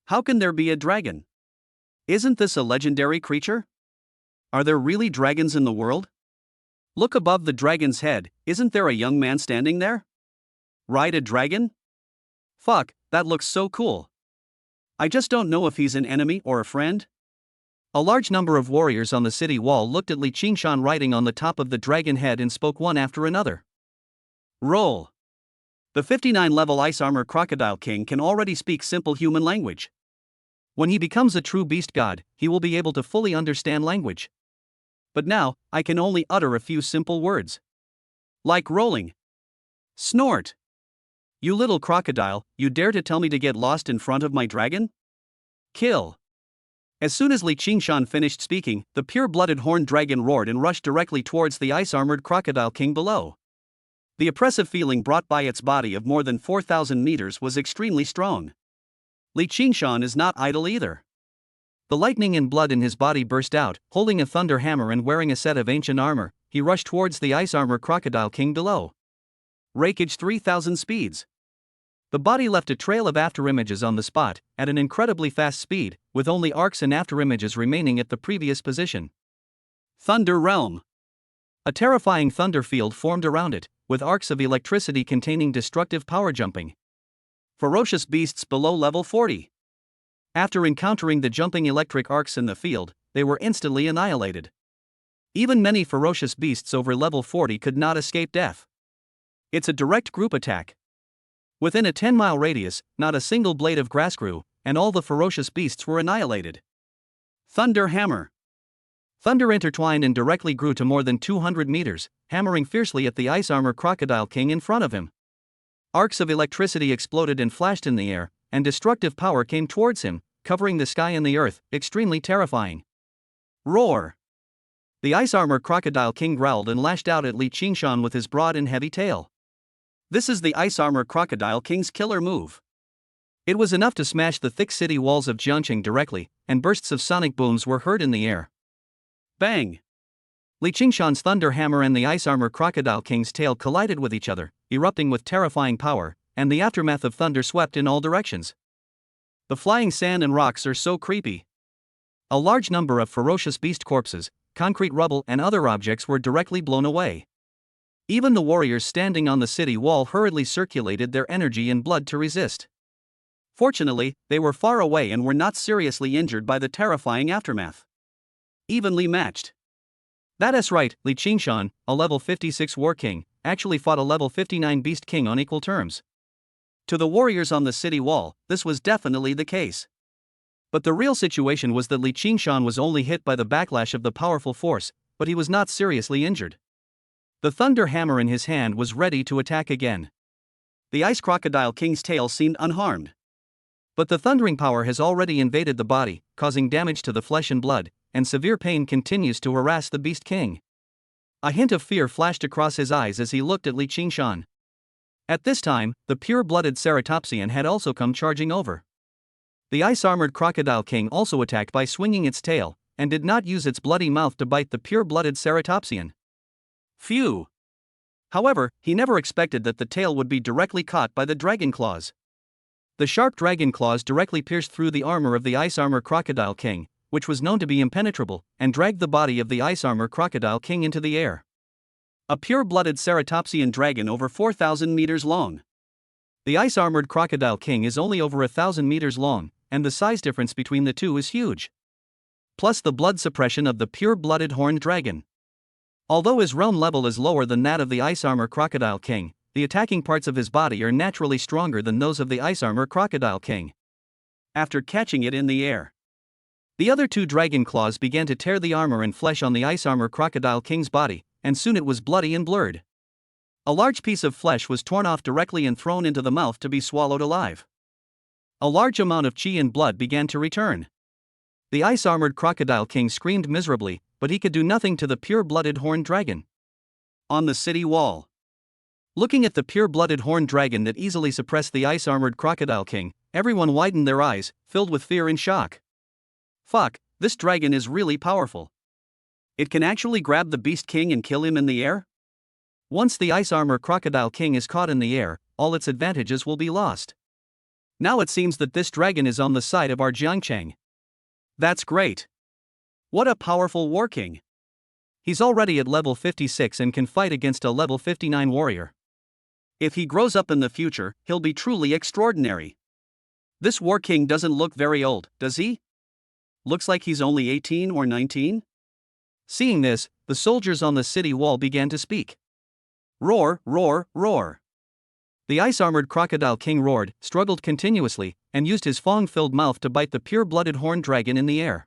How can there be a dragon? Isn't this a legendary creature? Are there really dragons in the world? Look above the dragon's head, isn't there a young man standing there? Ride a dragon? Fuck, that looks so cool. I just don't know if he's an enemy or a friend. A large number of warriors on the city wall looked at Li Qingshan riding on the top of the dragon head and spoke one after another. Roll. The 59-level Ice Armor Crocodile King can already speak simple human language. When he becomes a true beast god, he will be able to fully understand language. But now, I can only utter a few simple words. Like rolling. Snort. You little crocodile, you dare to tell me to get lost in front of my dragon? Kill. As soon as Li Qingshan finished speaking, the pure-blooded horned dragon roared and rushed directly towards the ice-armored crocodile king below. The oppressive feeling brought by its body of more than 4,000 meters was extremely strong. Li Qingshan is not idle either. The lightning and blood in his body burst out. Holding a thunder hammer and wearing a set of ancient armor, he rushed towards the ice-armored crocodile king below. Rakeage 3,000 speeds. The body left a trail of afterimages on the spot, at an incredibly fast speed, with only arcs and afterimages remaining at the previous position. Thunder Realm. A terrifying thunder field formed around it, with arcs of electricity containing destructive power jumping. Ferocious beasts below level 40. After encountering the jumping electric arcs in the field, they were instantly annihilated. Even many ferocious beasts over level 40 could not escape death. It's a direct group attack. Within a 10-mile radius, not a single blade of grass grew, and all the ferocious beasts were annihilated. Thunder Hammer. Thunder intertwined and directly grew to more than 200 meters, hammering fiercely at the ice armor crocodile king in front of him. Arcs of electricity exploded and flashed in the air, and destructive power came towards him, covering the sky and the earth, extremely terrifying. Roar. The ice armor crocodile king growled and lashed out at Li Qingshan with his broad and heavy tail. This is the Ice Armor Crocodile King's killer move. It was enough to smash the thick city walls of Jiangqing directly, and bursts of sonic booms were heard in the air. Bang! Li Qingshan's thunder hammer and the Ice Armor Crocodile King's tail collided with each other, erupting with terrifying power, and the aftermath of thunder swept in all directions. The flying sand and rocks are so creepy. A large number of ferocious beast corpses, concrete rubble and other objects were directly blown away. Even the warriors standing on the city wall hurriedly circulated their energy and blood to resist. Fortunately, they were far away and were not seriously injured by the terrifying aftermath. Evenly matched. That's right, Li Qingshan, a level 56 war king, actually fought a level 59 beast king on equal terms. To the warriors on the city wall, this was definitely the case. But the real situation was that Li Qingshan was only hit by the backlash of the powerful force, but he was not seriously injured. The thunder hammer in his hand was ready to attack again. The ice crocodile king's tail seemed unharmed. But the thundering power has already invaded the body, causing damage to the flesh and blood, and severe pain continues to harass the beast king. A hint of fear flashed across his eyes as he looked at Li Qingshan. At this time, the pure-blooded ceratopsian had also come charging over. The ice-armored crocodile king also attacked by swinging its tail, and did not use its bloody mouth to bite the pure-blooded ceratopsian. Phew! However, he never expected that the tail would be directly caught by the dragon claws. The sharp dragon claws directly pierced through the armor of the Ice Armor Crocodile King, which was known to be impenetrable, and dragged the body of the Ice Armor Crocodile King into the air. A pure-blooded ceratopsian dragon over 4,000 meters long. The ice-armored Crocodile King is only over 1,000 meters long, and the size difference between the two is huge. Plus the blood suppression of the pure-blooded horned dragon. Although his realm level is lower than that of the Ice Armor Crocodile King, the attacking parts of his body are naturally stronger than those of the Ice Armor Crocodile King. After catching it in the air, the other two dragon claws began to tear the armor and flesh on the Ice Armor Crocodile King's body, and soon it was bloody and blurred. A large piece of flesh was torn off directly and thrown into the mouth to be swallowed alive. A large amount of chi and blood began to return. The ice-armored Crocodile King screamed miserably, but he could do nothing to the pure-blooded horned dragon. On the city wall, looking at the pure-blooded horned dragon that easily suppressed the ice-armored Crocodile King, everyone widened their eyes, filled with fear and shock. Fuck, this dragon is really powerful. It can actually grab the Beast King and kill him in the air? Once the Ice Armor Crocodile King is caught in the air, all its advantages will be lost. Now it seems that this dragon is on the side of our Jiangcheng. That's great. What a powerful war king. He's already at level 56 and can fight against a level 59 warrior. If he grows up in the future, he'll be truly extraordinary. This war king doesn't look very old, does he? Looks like he's only 18 or 19? Seeing this, the soldiers on the city wall began to speak. Roar, roar, roar. The ice-armored crocodile king roared, struggled continuously, and used his fang-filled mouth to bite the pure-blooded horned dragon in the air.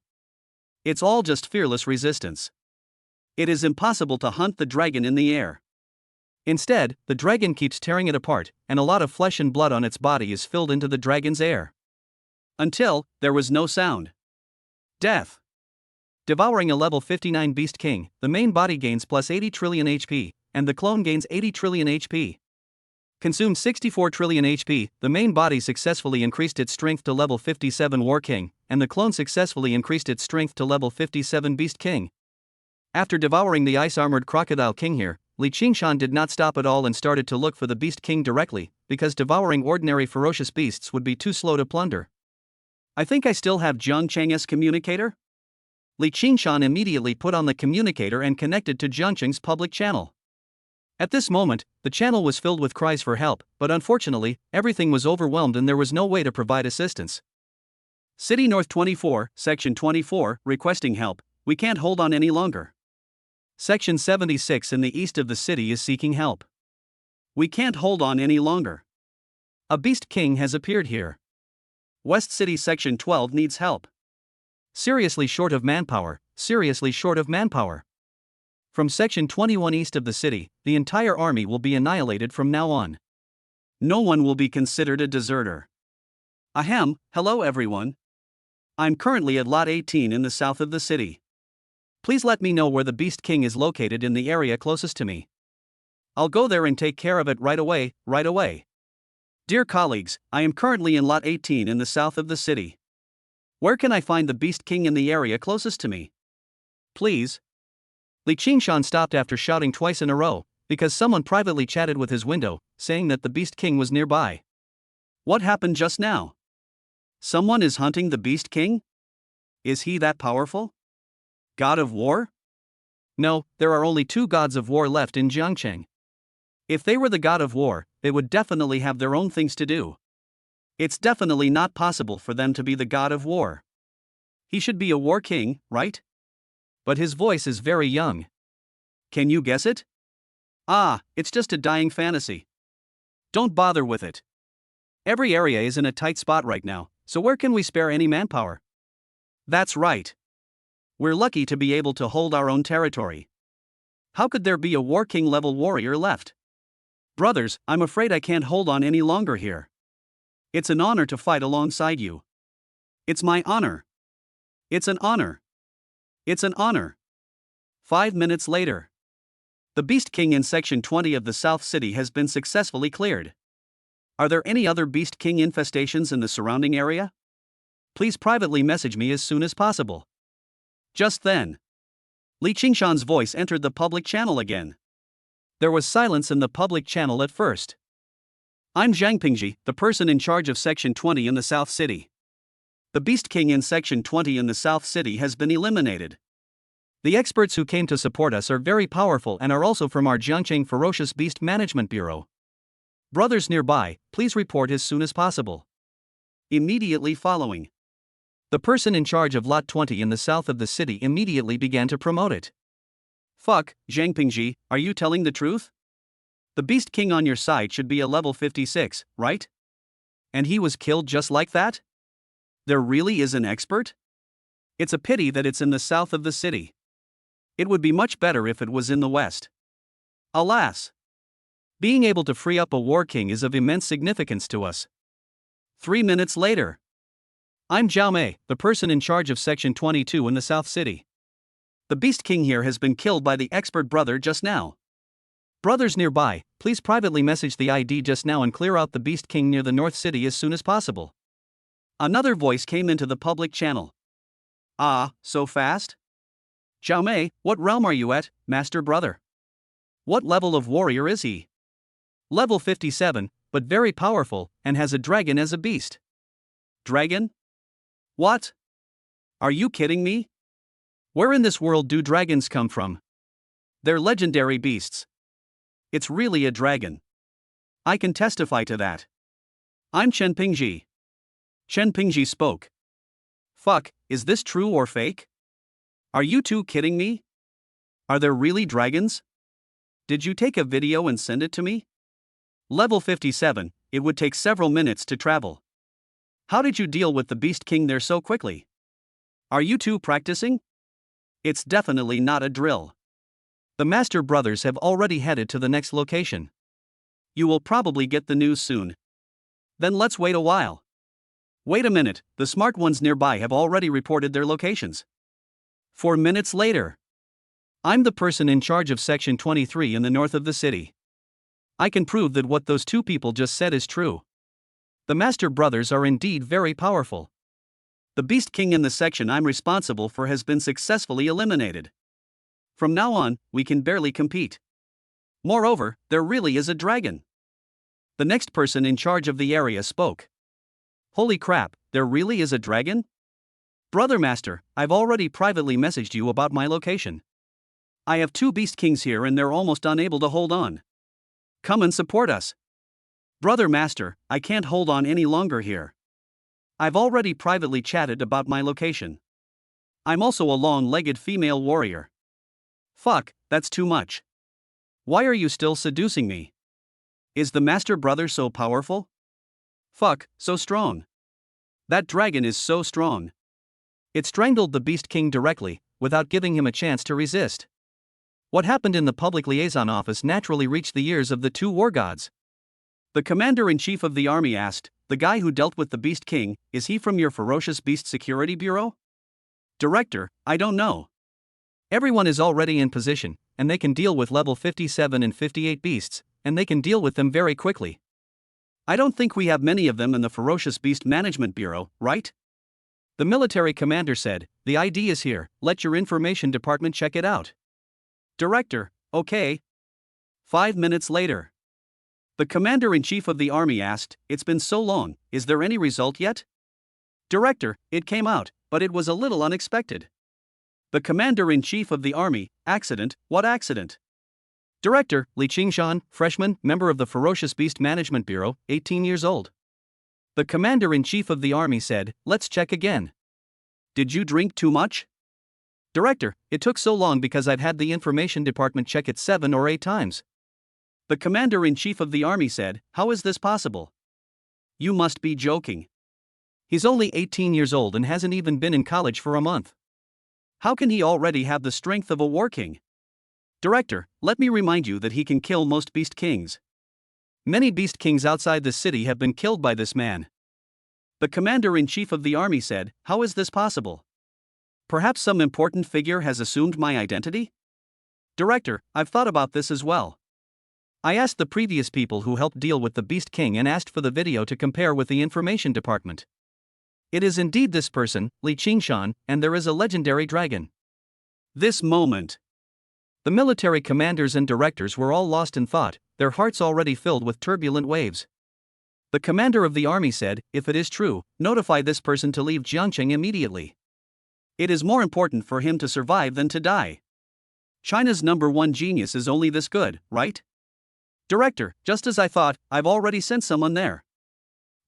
It's all just fearless resistance. It is impossible to hunt the dragon in the air. Instead, the dragon keeps tearing it apart, and a lot of flesh and blood on its body is filled into the dragon's air. Until there was no sound. Death. Devouring a level 59 beast king, the main body gains plus 80 trillion HP, and the clone gains 80 trillion HP. Consumed 64 trillion HP, the main body successfully increased its strength to level 57 War King, and the clone successfully increased its strength to level 57 Beast King. After devouring the ice-armored crocodile king here, Li Qingshan did not stop at all and started to look for the Beast King directly, because devouring ordinary ferocious beasts would be too slow to plunder. I think I still have Jiang Cheng's communicator? Li Qingshan immediately put on the communicator and connected to Jiang Cheng's public channel. At this moment, the channel was filled with cries for help, but unfortunately, everything was overwhelmed and there was no way to provide assistance. City North 24, Section 24, requesting help. We can't hold on any longer. Section 76 in the east of the city is seeking help. We can't hold on any longer. A Beast King has appeared here. West City Section 12 needs help. Seriously short of manpower, seriously short of manpower. From Section 21 east of the city, the entire army will be annihilated from now on. No one will be considered a deserter. Ahem, hello everyone. I'm currently at Lot 18 in the south of the city. Please let me know where the Beast King is located in the area closest to me. I'll go there and take care of it right away, right away. Dear colleagues, I am currently in Lot 18 in the south of the city. Where can I find the Beast King in the area closest to me? Please. Li Qingshan stopped after shouting twice in a row, because someone privately chatted with his window, saying that the Beast King was nearby. What happened just now? Someone is hunting the Beast King? Is he that powerful? God of War? No, there are only two gods of war left in Jiangcheng. If they were the god of war, they would definitely have their own things to do. It's definitely not possible for them to be the god of war. He should be a war king, right? But his voice is very young. Can you guess it? Ah, it's just a dying fantasy. Don't bother with it. Every area is in a tight spot right now, so where can we spare any manpower? That's right. We're lucky to be able to hold our own territory. How could there be a war king level warrior left? Brothers, I'm afraid I can't hold on any longer here. It's an honor to fight alongside you. It's my honor. It's an honor. It's an honor. 5 minutes later. The Beast King in Section 20 of the South City has been successfully cleared. Are there any other Beast King infestations in the surrounding area? Please privately message me as soon as possible. Just then, Li Qingshan's voice entered the public channel again. There was silence in the public channel at first. I'm Zhang Pingji, the person in charge of Section 20 in the South City. The Beast King in Section 20 in the South City has been eliminated. The experts who came to support us are very powerful and are also from our Jiangcheng Ferocious Beast Management Bureau. Brothers nearby, please report as soon as possible. Immediately following, the person in charge of Lot 20 in the south of the city immediately began to promote it. Fuck, Zhang Pingji, are you telling the truth? The Beast King on your side should be a level 56, right? And he was killed just like that? There really is an expert? It's a pity that it's in the south of the city. It would be much better if it was in the west. Alas! Being able to free up a war king is of immense significance to us. 3 minutes later. I'm Zhao Mei, the person in charge of Section 22 in the South City. The Beast King here has been killed by the expert brother just now. Brothers nearby, please privately message the ID just now and clear out the Beast King near the North City as soon as possible. Another voice came into the public channel. Ah, so fast? Zhao Mei, what realm are you at, Master Brother? What level of warrior is he? Level 57, but very powerful, and has a dragon as a beast. Dragon? What? Are you kidding me? Where in this world do dragons come from? They're legendary beasts. It's really a dragon. I can testify to that. I'm Chen Pingji. Chen Pingji spoke. Fuck, is this true or fake? Are you two kidding me? Are there really dragons? Did you take a video and send it to me? Level 57, it would take several minutes to travel. How did you deal with the Beast King there so quickly? Are you two practicing? It's definitely not a drill. The Master Brothers have already headed to the next location. You will probably get the news soon. Then let's wait a while. Wait a minute, the smart ones nearby have already reported their locations. 4 minutes later. I'm the person in charge of Section 23 in the north of the city. I can prove that what those two people just said is true. The Master Brothers are indeed very powerful. The Beast King in the section I'm responsible for has been successfully eliminated. From now on, we can barely compete. Moreover, there really is a dragon. The next person in charge of the area spoke. Holy crap, there really is a dragon? Brother Master, I've already privately messaged you about my location. I have 2 Beast Kings here and they're almost unable to hold on. Come and support us. Brother Master, I can't hold on any longer here. I've already privately chatted about my location. I'm also a long-legged female warrior. Fuck, that's too much. Why are you still seducing me? Is the Master Brother so powerful? Fuck, so strong. That dragon is so strong. It strangled the Beast King directly, without giving him a chance to resist. What happened in the public liaison office naturally reached the ears of the 2 war gods. The commander-in-chief of the army asked, the guy who dealt with the Beast King, is he from your Ferocious Beast Security Bureau? Director, I don't know. Everyone is already in position, and they can deal with level 57 and 58 beasts, and they can deal with them very quickly. I don't think we have many of them in the Ferocious Beast Management Bureau, right? The military commander said, the ID is here, let your information department check it out. Director, okay. 5 minutes later. The commander-in-chief of the army asked, it's been so long, is there any result yet? Director, it came out, but it was a little unexpected. The commander-in-chief of the army, accident, what accident? Director, Li Qingshan, freshman, member of the Ferocious Beast Management Bureau, 18 years old. The commander-in-chief of the army said, let's check again. Did you drink too much? Director, it took so long because I've had the information department check it 7 or 8 times. The commander-in-chief of the army said, how is this possible? You must be joking. He's only 18 years old and hasn't even been in college for a month. How can he already have the strength of a war king? Director, let me remind you that he can kill most Beast Kings. Many Beast Kings outside the city have been killed by this man. The commander-in-chief of the army said, how is this possible? Perhaps some important figure has assumed my identity? Director, I've thought about this as well. I asked the previous people who helped deal with the Beast King and asked for the video to compare with the information department. It is indeed this person, Li Qingshan, and there is a legendary dragon. This moment. The military commanders and directors were all lost in thought, their hearts already filled with turbulent waves. The commander of the army said, if it is true, notify this person to leave Jiangcheng immediately. It is more important for him to survive than to die. China's #1 genius is only this good, right? Director, just as I thought, I've already sent someone there.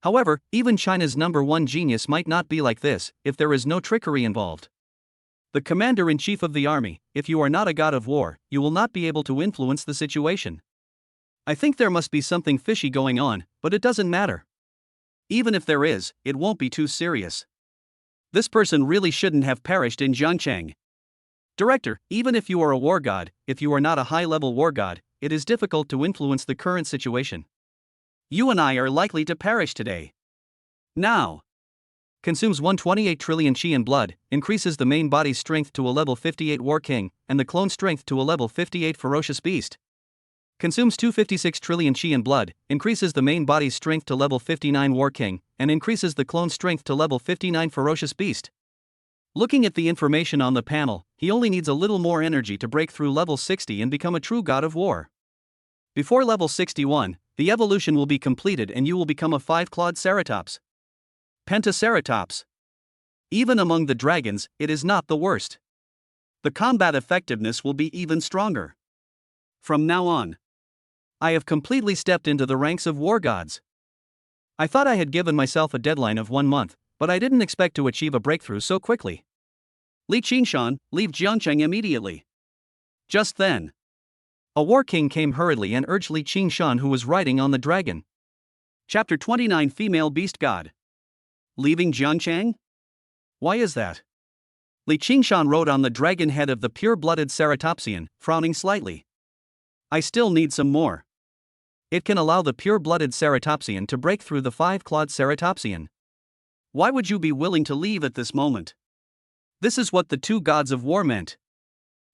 However, even China's #1 genius might not be like this, if there is no trickery involved. The commander-in-chief of the army, if you are not a god of war, you will not be able to influence the situation. I think there must be something fishy going on, but it doesn't matter. Even if there is, it won't be too serious. This person really shouldn't have perished in Jiangcheng. Director, even if you are a war god, if you are not a high-level war god, it is difficult to influence the current situation. You and I are likely to perish today. Now. Consumes 128 trillion chi in blood, increases the main body's strength to a level 58 War King, and the clone strength to a level 58 Ferocious Beast. Consumes 256 trillion chi in blood, increases the main body's strength to level 59 War King, and increases the clone strength to level 59 Ferocious Beast. Looking at the information on the panel, he only needs a little more energy to break through level 60 and become a true god of war. Before level 61, the evolution will be completed and you will become a 5-clawed ceratops. Pentaceratops. Even among the dragons, it is not the worst. The combat effectiveness will be even stronger. From now on, I have completely stepped into the ranks of war gods. I thought I had given myself a deadline of 1 month, but I didn't expect to achieve a breakthrough so quickly. Li Qingshan, leave Jiangcheng immediately. Just then, a war king came hurriedly and urged Li Qingshan, who was riding on the dragon. Chapter 29 Female Beast God. Leaving Jiangcheng? Why is that? Li Qingshan rode on the dragon head of the pure-blooded ceratopsian, frowning slightly. I still need some more. It can allow the pure-blooded ceratopsian to break through the 5-clawed ceratopsian. Why would you be willing to leave at this moment? This is what the 2 gods of war meant.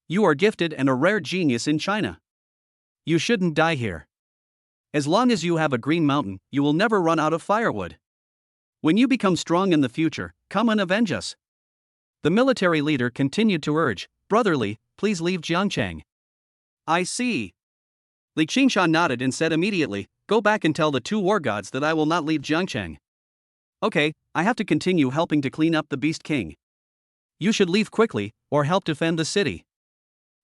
You are gifted and a rare genius in China. You shouldn't die here. As long as you have a green mountain, you will never run out of firewood. When you become strong in the future, come and avenge us. The military leader continued to urge, brotherly, please leave Jiangcheng. I see. Li Qingshan nodded and said immediately, go back and tell the 2 war gods that I will not leave Jiangcheng. Okay, I have to continue helping to clean up the Beast King. You should leave quickly, or help defend the city.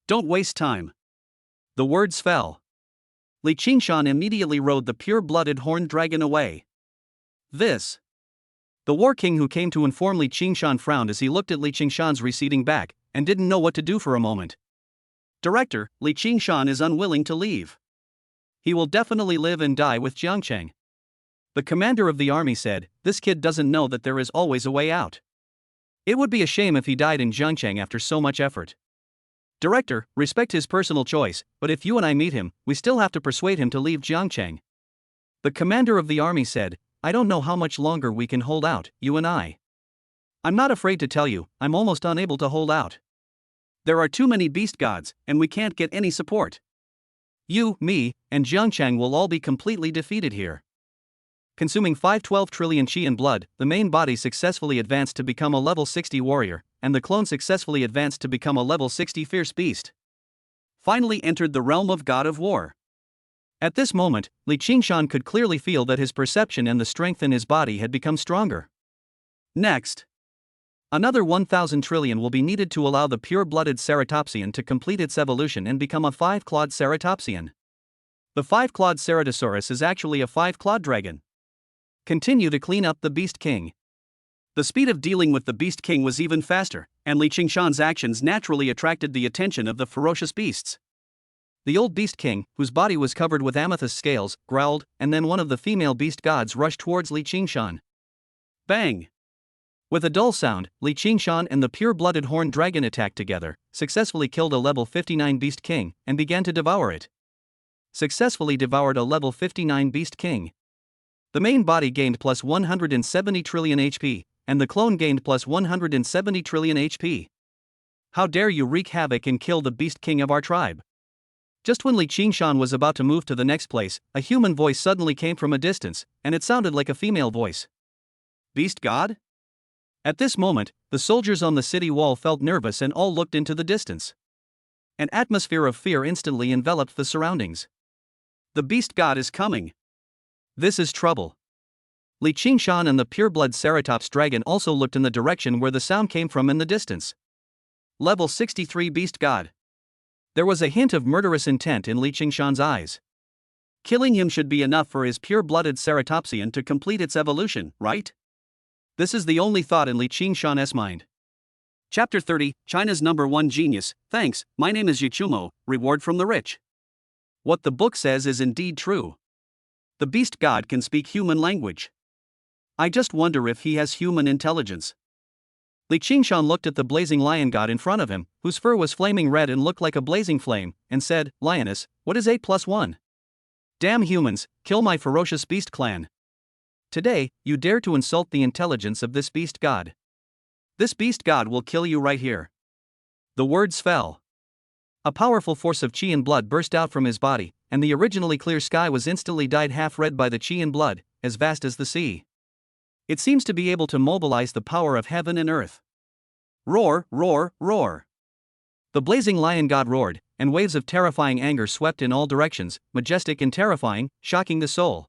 Don't waste time. The words fell. Li Qingshan immediately rode the pure-blooded horned dragon away. The war king who came to inform Li Qingshan frowned as he looked at Li Qingshan's receding back, and didn't know what to do for a moment. Director, Li Qingshan is unwilling to leave. He will definitely live and die with Jiangcheng. The commander of the army said, this kid doesn't know that there is always a way out. It would be a shame if he died in Jiangcheng after so much effort. Director, respect his personal choice, but if you and I meet him, we still have to persuade him to leave Jiangcheng. The commander of the army said, I don't know how much longer we can hold out, you and I. I'm not afraid to tell you, I'm almost unable to hold out. There are too many beast gods, and we can't get any support. You, me, and Jiangcheng will all be completely defeated here. Consuming 512 trillion qi and blood, the main body successfully advanced to become a level 60 warrior, and the clone successfully advanced to become a level 60 fierce beast. Finally entered the realm of God of War. At this moment, Li Qingshan could clearly feel that his perception and the strength in his body had become stronger. Next, another 1,000 trillion will be needed to allow the pure-blooded ceratopsian to complete its evolution and become a 5-clawed ceratopsian. The 5-clawed ceratosaurus is actually a 5-clawed dragon. Continue to clean up the Beast King. The speed of dealing with the Beast King was even faster, and Li Qingshan's actions naturally attracted the attention of the ferocious beasts. The old Beast King, whose body was covered with amethyst scales, growled, and then one of the female beast gods rushed towards Li Qingshan. Bang! With a dull sound, Li Qingshan and the pure-blooded horned dragon attacked together, successfully killed a level 59 Beast King, and began to devour it. Successfully devoured a level 59 Beast King. The main body gained plus 170 trillion HP, and the clone gained plus 170 trillion HP. How dare you wreak havoc and kill the Beast King of our tribe? Just when Li Qingshan was about to move to the next place, a human voice suddenly came from a distance, and it sounded like a female voice. Beast God? At this moment, the soldiers on the city wall felt nervous and all looked into the distance. An atmosphere of fear instantly enveloped the surroundings. The Beast God is coming. This is trouble. Li Qingshan and the pureblood ceratops dragon also looked in the direction where the sound came from in the distance. Level 63 Beast God. There was a hint of murderous intent in Li Qingshan's eyes. Killing him should be enough for his pure-blooded ceratopsian to complete its evolution, right? This is the only thought in Li Qingshan's mind. Chapter 30, China's #1 genius. Thanks, my name is Yichumo, reward from the rich. What the book says is indeed true. The Beast God can speak human language. I just wonder if he has human intelligence. Li Qingshan looked at the blazing lion god in front of him, whose fur was flaming red and looked like a blazing flame, and said, Lioness, what is 8 + 1? Damn humans, kill my ferocious beast clan. Today, you dare to insult the intelligence of this beast god. This beast god will kill you right here. The words fell. A powerful force of qi and blood burst out from his body, and the originally clear sky was instantly dyed half red by the qi and blood, as vast as the sea. It seems to be able to mobilize the power of heaven and earth. Roar, roar, roar. The blazing lion god roared, and waves of terrifying anger swept in all directions, majestic and terrifying, shocking the soul.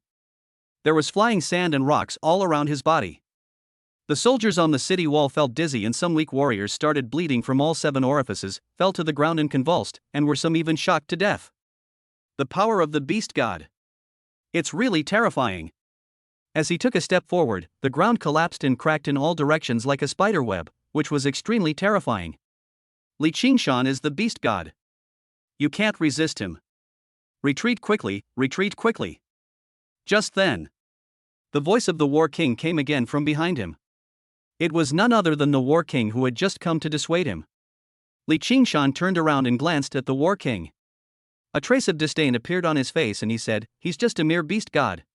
There was flying sand and rocks all around his body. The soldiers on the city wall felt dizzy, and some weak warriors started bleeding from all 7 orifices, fell to the ground and convulsed, and were some even shocked to death. The power of the beast god. It's really terrifying. As he took a step forward, the ground collapsed and cracked in all directions like a spider web, which was extremely terrifying. Li Qingshan is the beast god. You can't resist him. Retreat quickly, retreat quickly. Just then, the voice of the War King came again from behind him. It was none other than the War King, who had just come to dissuade him. Li Qingshan turned around and glanced at the War King. A trace of disdain appeared on his face, and he said, "He's just a mere beast god.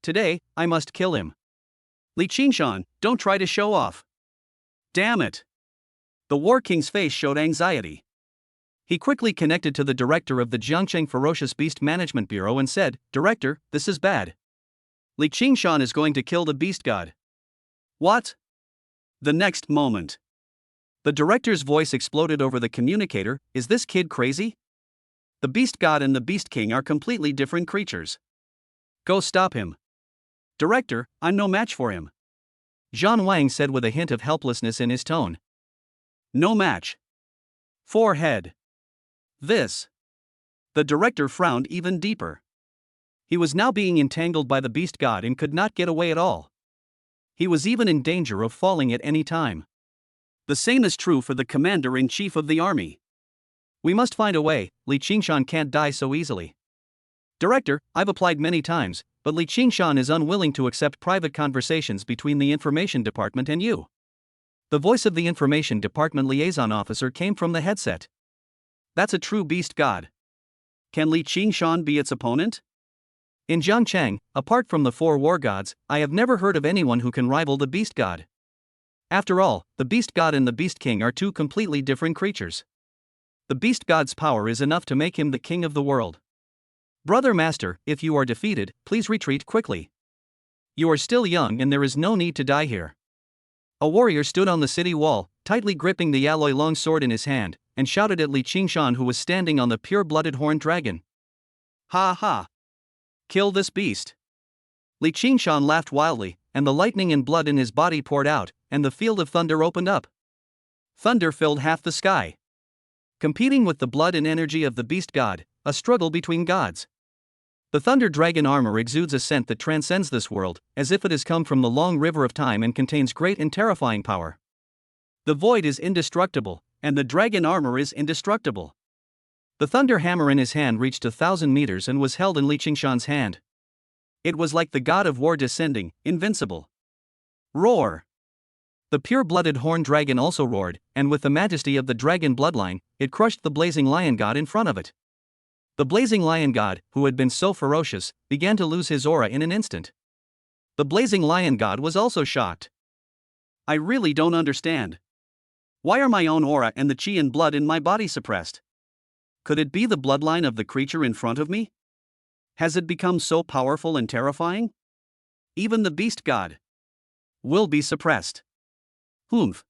Today, I must kill him." Li Qingshan, don't try to show off. Damn it. The War King's face showed anxiety. He quickly connected to the director of the Jiangcheng Ferocious Beast Management Bureau and said, "Director, this is bad. Li Qingshan is going to kill the beast god." What? The next moment, the director's voice exploded over the communicator. "Is this kid crazy? The beast god and the beast king are completely different creatures. Go stop him." "Director, I'm no match for him," Zhang Wang said with a hint of helplessness in his tone. "No match? Forehead. This." The director frowned even deeper. He was now being entangled by the beast god and could not get away at all. He was even in danger of falling at any time. The same is true for the commander-in-chief of the army. "We must find a way. Li Qingshan can't die so easily." "Director, I've applied many times, but Li Qingshan is unwilling to accept private conversations between the information department and you." The voice of the information department liaison officer came from the headset. "That's a true beast god. Can Li Qingshan be its opponent?" "In Jiangcheng, apart from the 4 war gods, I have never heard of anyone who can rival the beast god. After all, the beast god and the beast king are 2 completely different creatures. The beast god's power is enough to make him the king of the world. Brother Master, if you are defeated, please retreat quickly. You are still young and there is no need to die here." A warrior stood on the city wall, tightly gripping the alloy long sword in his hand, and shouted at Li Qingshan, who was standing on the pure-blooded horned dragon. "Ha ha! Kill this beast." Li Qingshan laughed wildly, and the lightning and blood in his body poured out, and the field of thunder opened up. Thunder filled half the sky. Competing with the blood and energy of the beast god, a struggle between gods. The thunder dragon armor exudes a scent that transcends this world, as if it has come from the long river of time and contains great and terrifying power. The void is indestructible, and the dragon armor is indestructible. The thunder hammer in his hand reached 1,000 meters and was held in Li Qingshan's hand. It was like the god of war descending, invincible. Roar! The pure-blooded horned dragon also roared, and with the majesty of the dragon bloodline, it crushed the blazing lion god in front of it. The blazing lion god, who had been so ferocious, began to lose his aura in an instant. The blazing lion god was also shocked. "I really don't understand. Why are my own aura and the chi and blood in my body suppressed? Could it be the bloodline of the creature in front of me? Has it become so powerful and terrifying? Even the beast god will be suppressed." Humph.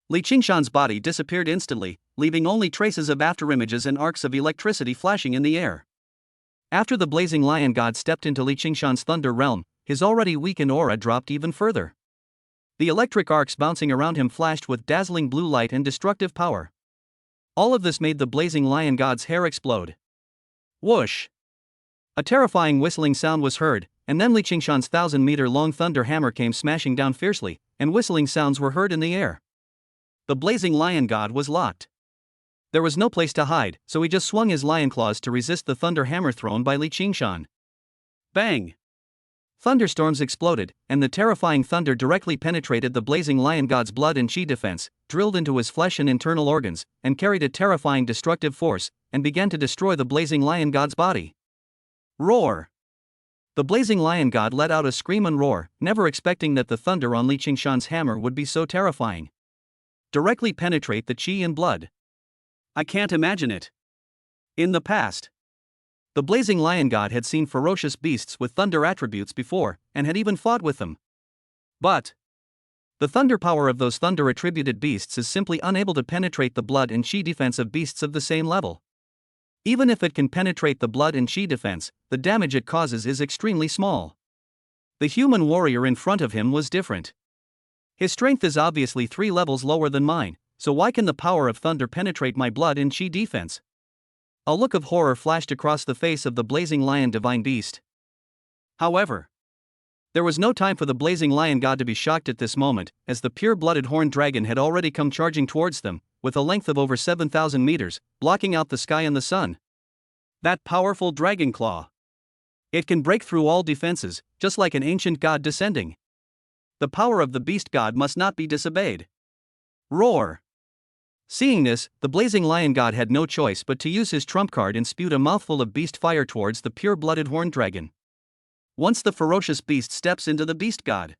Li Qingshan's body disappeared instantly, leaving only traces of afterimages and arcs of electricity flashing in the air. After the blazing lion god stepped into Li Qingshan's thunder realm, his already weakened aura dropped even further. The electric arcs bouncing around him flashed with dazzling blue light and destructive power. All of this made the blazing lion god's hair explode. Whoosh! A terrifying whistling sound was heard, and then Li Qingshan's 1,000-meter-long thunder hammer came smashing down fiercely, and whistling sounds were heard in the air. The blazing lion god was locked. There was no place to hide, so he just swung his lion claws to resist the thunder hammer thrown by Li Qingshan. Bang! Thunderstorms exploded, and the terrifying thunder directly penetrated the blazing lion god's blood and chi defense, drilled into his flesh and internal organs, and carried a terrifying destructive force, and began to destroy the blazing lion god's body. Roar! The blazing lion god let out a scream and roar, never expecting that the thunder on Li Qingshan's hammer would be so terrifying. Directly penetrate the chi and blood. I can't imagine it. In the past, the blazing lion god had seen ferocious beasts with thunder attributes before, and had even fought with them. But the thunder power of those thunder-attributed beasts is simply unable to penetrate the blood and chi defense of beasts of the same level. Even if it can penetrate the blood and chi defense, the damage it causes is extremely small. The human warrior in front of him was different. His strength is obviously 3 levels lower than mine, so why can the power of thunder penetrate my blood and chi defense? A look of horror flashed across the face of the blazing lion divine beast. However, there was no time for the blazing lion god to be shocked at this moment, as the pure-blooded horned dragon had already come charging towards them, with a length of over 7,000 meters, blocking out the sky and the sun. That powerful dragon claw. It can break through all defenses, just like an ancient god descending. The power of the beast god must not be disobeyed. Roar! Seeing this, the blazing lion god had no choice but to use his trump card and spewed a mouthful of beast fire towards the pure-blooded horned dragon. Once the ferocious beast steps into the beast god,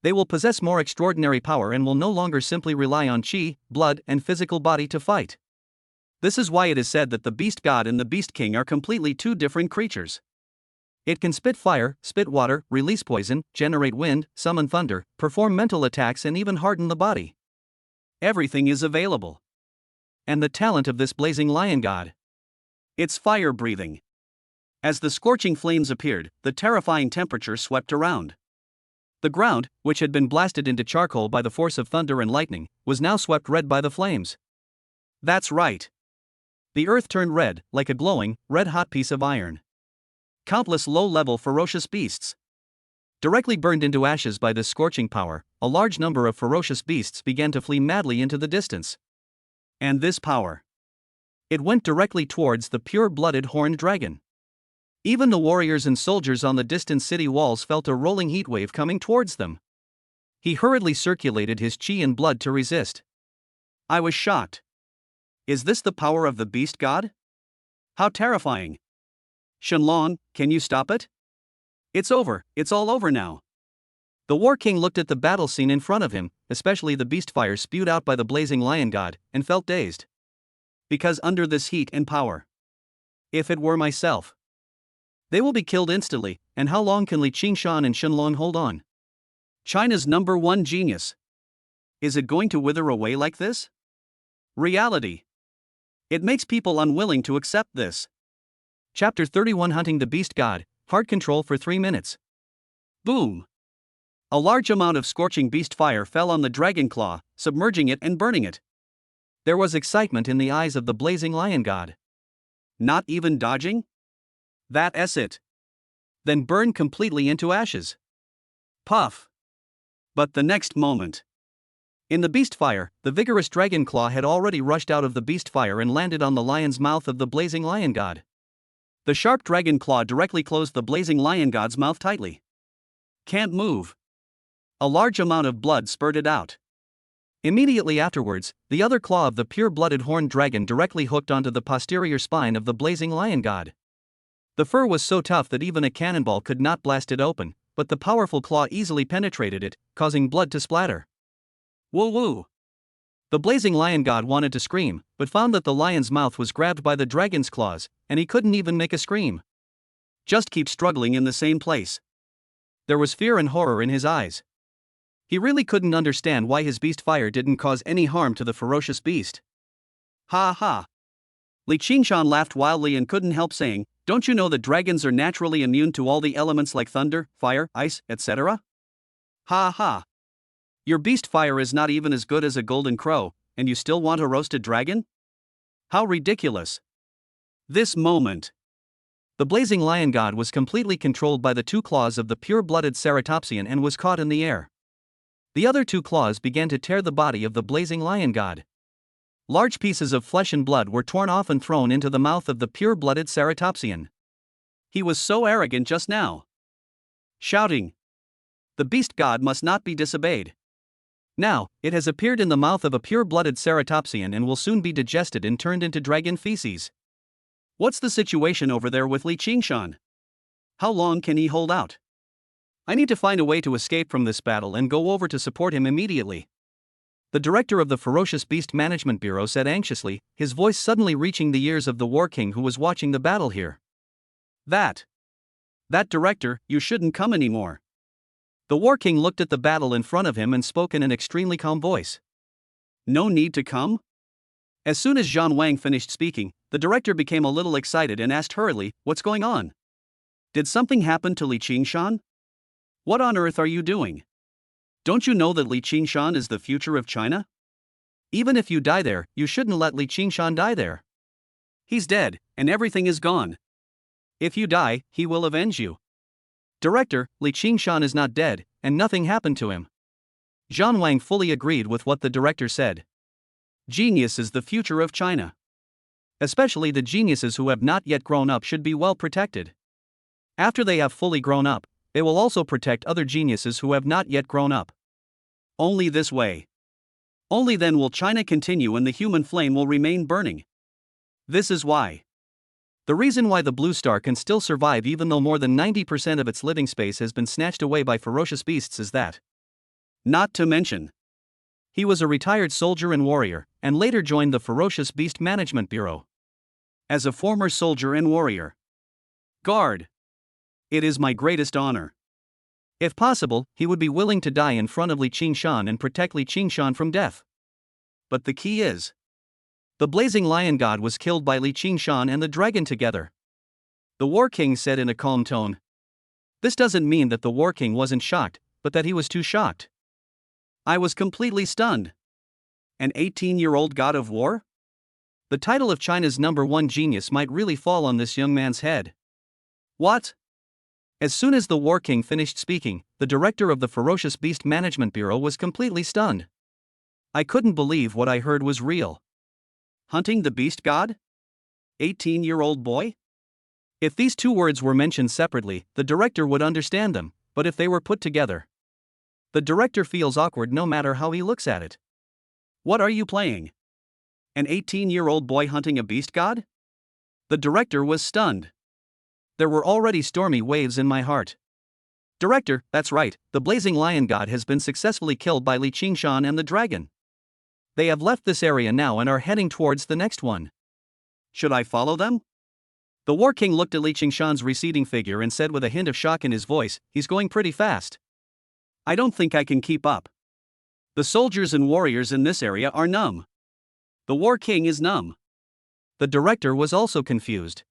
they will possess more extraordinary power and will no longer simply rely on chi, blood, and physical body to fight. This is why it is said that the beast god and the beast king are completely 2 different creatures. It can spit fire, spit water, release poison, generate wind, summon thunder, perform mental attacks, and even harden the body. Everything is available. And the talent of this blazing lion god? It's fire breathing. As the scorching flames appeared, the terrifying temperature swept around. The ground, which had been blasted into charcoal by the force of thunder and lightning, was now swept red by the flames. That's right. The earth turned red, like a glowing, red-hot piece of iron. Countless low-level ferocious beasts directly burned into ashes by this scorching power. A large number of ferocious beasts began to flee madly into the distance. And this power, it went directly towards the pure-blooded horned dragon. Even the warriors and soldiers on the distant city walls felt a rolling heat wave coming towards them. He hurriedly circulated his chi and blood to resist. I was shocked. Is this the power of the beast god? How terrifying. Shenlong, can you stop it? It's over, it's all over now. The war king looked at the battle scene in front of him, especially the beast fire spewed out by the blazing lion god, and felt dazed. Because under this heat and power, if it were myself, they will be killed instantly, and how long can Li Qingshan and Shenlong hold on? China's #1 genius. Is it going to wither away like this? Reality. It makes people unwilling to accept this. Chapter 31 Hunting the Beast God, Heart Control for 3 minutes. Boom! A large amount of scorching beast fire fell on the dragon claw, submerging it and burning it. There was excitement in the eyes of the blazing lion god. Not even dodging? That's it. Then burn completely into ashes. Puff. But the next moment, in the beast fire, the vigorous dragon claw had already rushed out of the beast fire and landed on the lion's mouth of the blazing lion god. The sharp dragon claw directly closed the blazing lion god's mouth tightly. Can't move. A large amount of blood spurted out. Immediately afterwards, the other claw of the pure-blooded horned dragon directly hooked onto the posterior spine of the blazing lion god. The fur was so tough that even a cannonball could not blast it open, but the powerful claw easily penetrated it, causing blood to splatter. Woo-woo! The blazing lion god wanted to scream, but found that the lion's mouth was grabbed by the dragon's claws, and he couldn't even make a scream. Just keep struggling in the same place. There was fear and horror in his eyes. He really couldn't understand why his beast fire didn't cause any harm to the ferocious beast. Ha ha! Li Qingshan laughed wildly and couldn't help saying, "Don't you know that dragons are naturally immune to all the elements like thunder, fire, ice, etc.? Ha ha! Your beast fire is not even as good as a golden crow, and you still want a roasted dragon? How ridiculous!" This moment, the blazing lion god was completely controlled by the 2 claws of the pure-blooded ceratopsian and was caught in the air. The other 2 claws began to tear the body of the blazing lion god. Large pieces of flesh and blood were torn off and thrown into the mouth of the pure-blooded ceratopsian. He was so arrogant just now, shouting, "The beast god must not be disobeyed." Now, it has appeared in the mouth of a pure-blooded ceratopsian and will soon be digested and turned into dragon feces. What's the situation over there with Li Qingshan? How long can he hold out? I need to find a way to escape from this battle and go over to support him immediately. The director of the Ferocious Beast Management Bureau said anxiously, his voice suddenly reaching the ears of the war king who was watching the battle here. That director, you shouldn't come anymore. The war king looked at the battle in front of him and spoke in an extremely calm voice. No need to come? As soon as Zhang Wang finished speaking, the director became a little excited and asked hurriedly, "What's going on? Did something happen to Li Qingshan? What on earth are you doing? Don't you know that Li Qingshan is the future of China? Even if you die there, you shouldn't let Li Qingshan die there. He's dead, and everything is gone. If you die, he will avenge you." "Director, Li Qingshan is not dead, and nothing happened to him." Zhang Wang fully agreed with what the director said. Genius is the future of China. Especially the geniuses who have not yet grown up should be well protected. After they have fully grown up, they will also protect other geniuses who have not yet grown up. Only this way. Only then will China continue and the human flame will remain burning. This is why. The reason why the blue star can still survive even though more than 90% of its living space has been snatched away by ferocious beasts is that. Not to mention, he was a retired soldier and warrior, and later joined the Ferocious Beast Management Bureau. As a former soldier and warrior. Guard. It is my greatest honor. If possible, he would be willing to die in front of Li Qingshan and protect Li Qingshan from death. But the key is, the blazing lion god was killed by Li Qingshan and the dragon together. The War King said in a calm tone. This doesn't mean that the War King wasn't shocked, but that he was too shocked. I was completely stunned. An 18-year-old god of war? The title of China's #1 genius might really fall on this young man's head. What? As soon as the War King finished speaking, the director of the Ferocious Beast Management Bureau was completely stunned. I couldn't believe what I heard was real. Hunting the beast god? 18-year-old boy? If these two words were mentioned separately, the director would understand them, but if they were put together, the director feels awkward no matter how he looks at it. What are you playing? An 18-year-old boy hunting a beast god? The director was stunned. There were already stormy waves in my heart. Director, that's right, the blazing lion god has been successfully killed by Li Qingshan and the dragon. They have left this area now and are heading towards the next one. Should I follow them? The War King looked at Li Qingshan's receding figure and said with a hint of shock in his voice, "He's going pretty fast. I don't think I can keep up. The soldiers and warriors in this area are numb. The War King is numb." The director was also confused.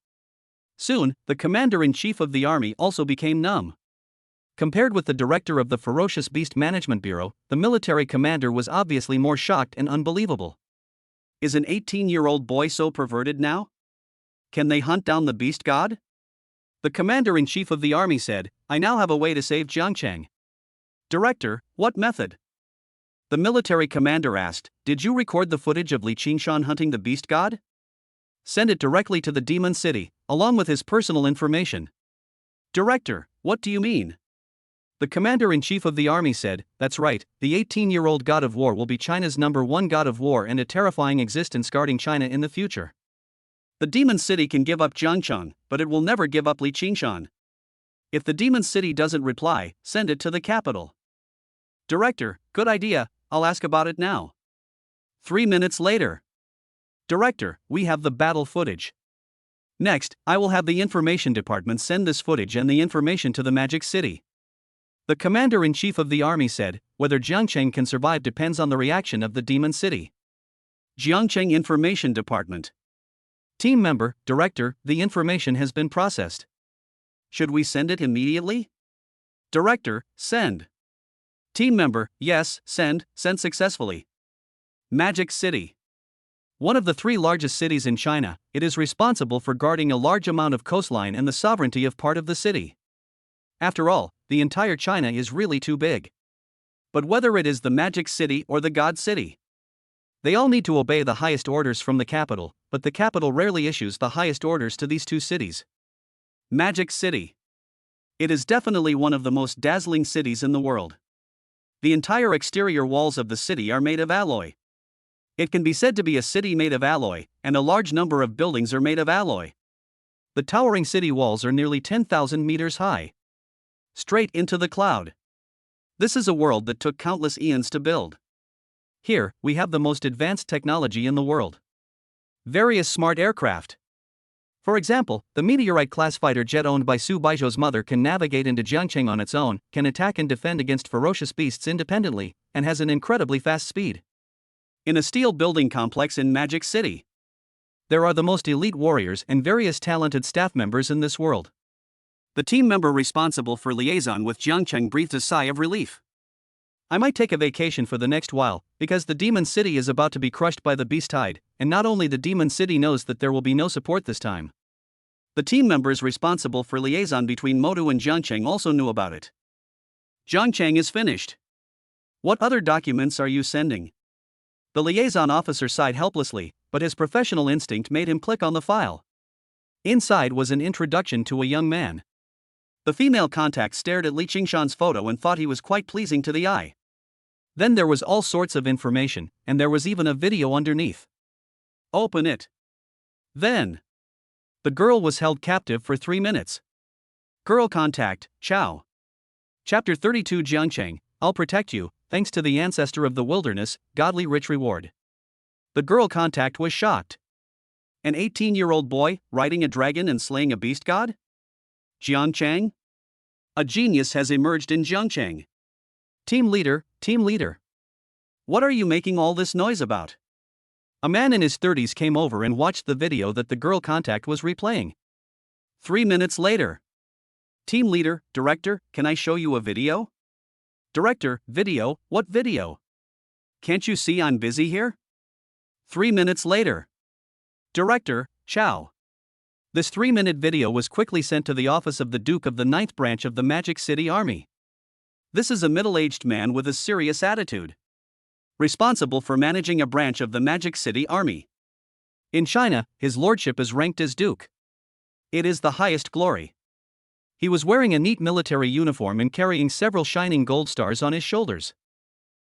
Soon, the commander-in-chief of the army also became numb. Compared with the director of the Ferocious Beast Management Bureau, the military commander was obviously more shocked and unbelievable. Is an 18-year-old boy so perverted now? Can they hunt down the beast god? The commander-in-chief of the army said, "I now have a way to save Jiangcheng." Director, what method? The military commander asked, "Did you record the footage of Li Qingshan hunting the beast god? Send it directly to the Demon City, along with his personal information." Director, what do you mean? The commander-in-chief of the army said, "That's right, the 18-year-old god of war will be China's #1 god of war and a terrifying existence guarding China in the future. The Demon City can give up Jiangcheng, but it will never give up Li Qingshan. If the Demon City doesn't reply, send it to the capital." Director, good idea, I'll ask about it now. 3 minutes later. Director, we have the battle footage. Next, I will have the information department send this footage and the information to the Magic City. The commander-in-chief of the army said, "Whether Jiangcheng can survive depends on the reaction of the Demon City." Jiangcheng Information Department. Team member, Director, the information has been processed. Should we send it immediately? Director, send. Team member, yes, send successfully. Magic City. One of the 3 largest cities in China, it is responsible for guarding a large amount of coastline and the sovereignty of part of the city. After all, the entire China is really too big. But whether it is the Magic City or the God City, they all need to obey the highest orders from the capital, but the capital rarely issues the highest orders to these 2 cities. Magic City. It is definitely one of the most dazzling cities in the world. The entire exterior walls of the city are made of alloy. It can be said to be a city made of alloy, and a large number of buildings are made of alloy. The towering city walls are nearly 10,000 meters high. Straight into the cloud. This is a world that took countless eons to build. Here, we have the most advanced technology in the world. Various smart aircraft. For example, the meteorite-class fighter jet owned by Su Baizhou's mother can navigate into Jiangcheng on its own, can attack and defend against ferocious beasts independently, and has an incredibly fast speed. In a steel building complex in Magic City. There are the most elite warriors and various talented staff members in this world. The team member responsible for liaison with Jiangcheng breathed a sigh of relief. I might take a vacation for the next while, because the Demon City is about to be crushed by the Beast Tide, and not only the Demon City knows that there will be no support this time. The team members responsible for liaison between Modu and Jiangcheng also knew about it. Jiangcheng is finished. What other documents are you sending? The liaison officer sighed helplessly, but his professional instinct made him click on the file. Inside was an introduction to a young man. The female contact stared at Li Qingshan's photo and thought he was quite pleasing to the eye. Then there was all sorts of information, and there was even a video underneath. Open it. Then. The girl was held captive for 3 minutes. Girl contact, Chao. Chapter 32 Jiangcheng, I'll protect you, thanks to the ancestor of the wilderness, godly rich reward. The girl contact was shocked. An 18-year-old boy, riding a dragon and slaying a beast god? Jiangcheng? A genius has emerged in Jiangcheng. Team leader. What are you making all this noise about? A man in his 30s came over and watched the video that the girl contact was replaying. 3 minutes later. Team leader, director, can I show you a video? Director, video, what video? Can't you see I'm busy here? 3 minutes later. Director, Chao. This 3-minute video was quickly sent to the office of the Duke of the 9th branch of the Magic City Army. This is a middle-aged man with a serious attitude. Responsible for managing a branch of the Magic City Army. In China, his lordship is ranked as Duke. It is the highest glory. He was wearing a neat military uniform and carrying several shining gold stars on his shoulders.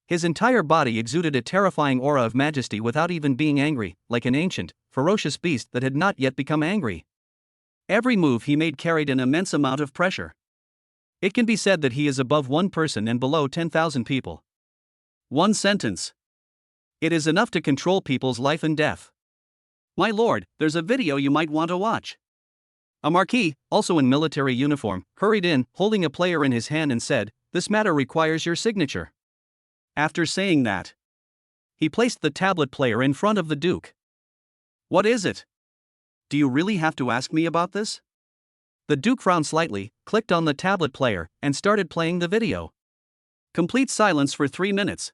His entire body exuded a terrifying aura of majesty without even being angry, like an ancient, ferocious beast that had not yet become angry. Every move he made carried an immense amount of pressure. It can be said that he is above one person and below 10,000 people. One sentence. It is enough to control people's life and death. My lord, there's a video you might want to watch. A marquis, also in military uniform, hurried in, holding a player in his hand and said, "This matter requires your signature." After saying that, he placed the tablet player in front of the Duke. What is it? Do you really have to ask me about this? The Duke frowned slightly, clicked on the tablet player, and started playing the video. Complete silence for 3 minutes.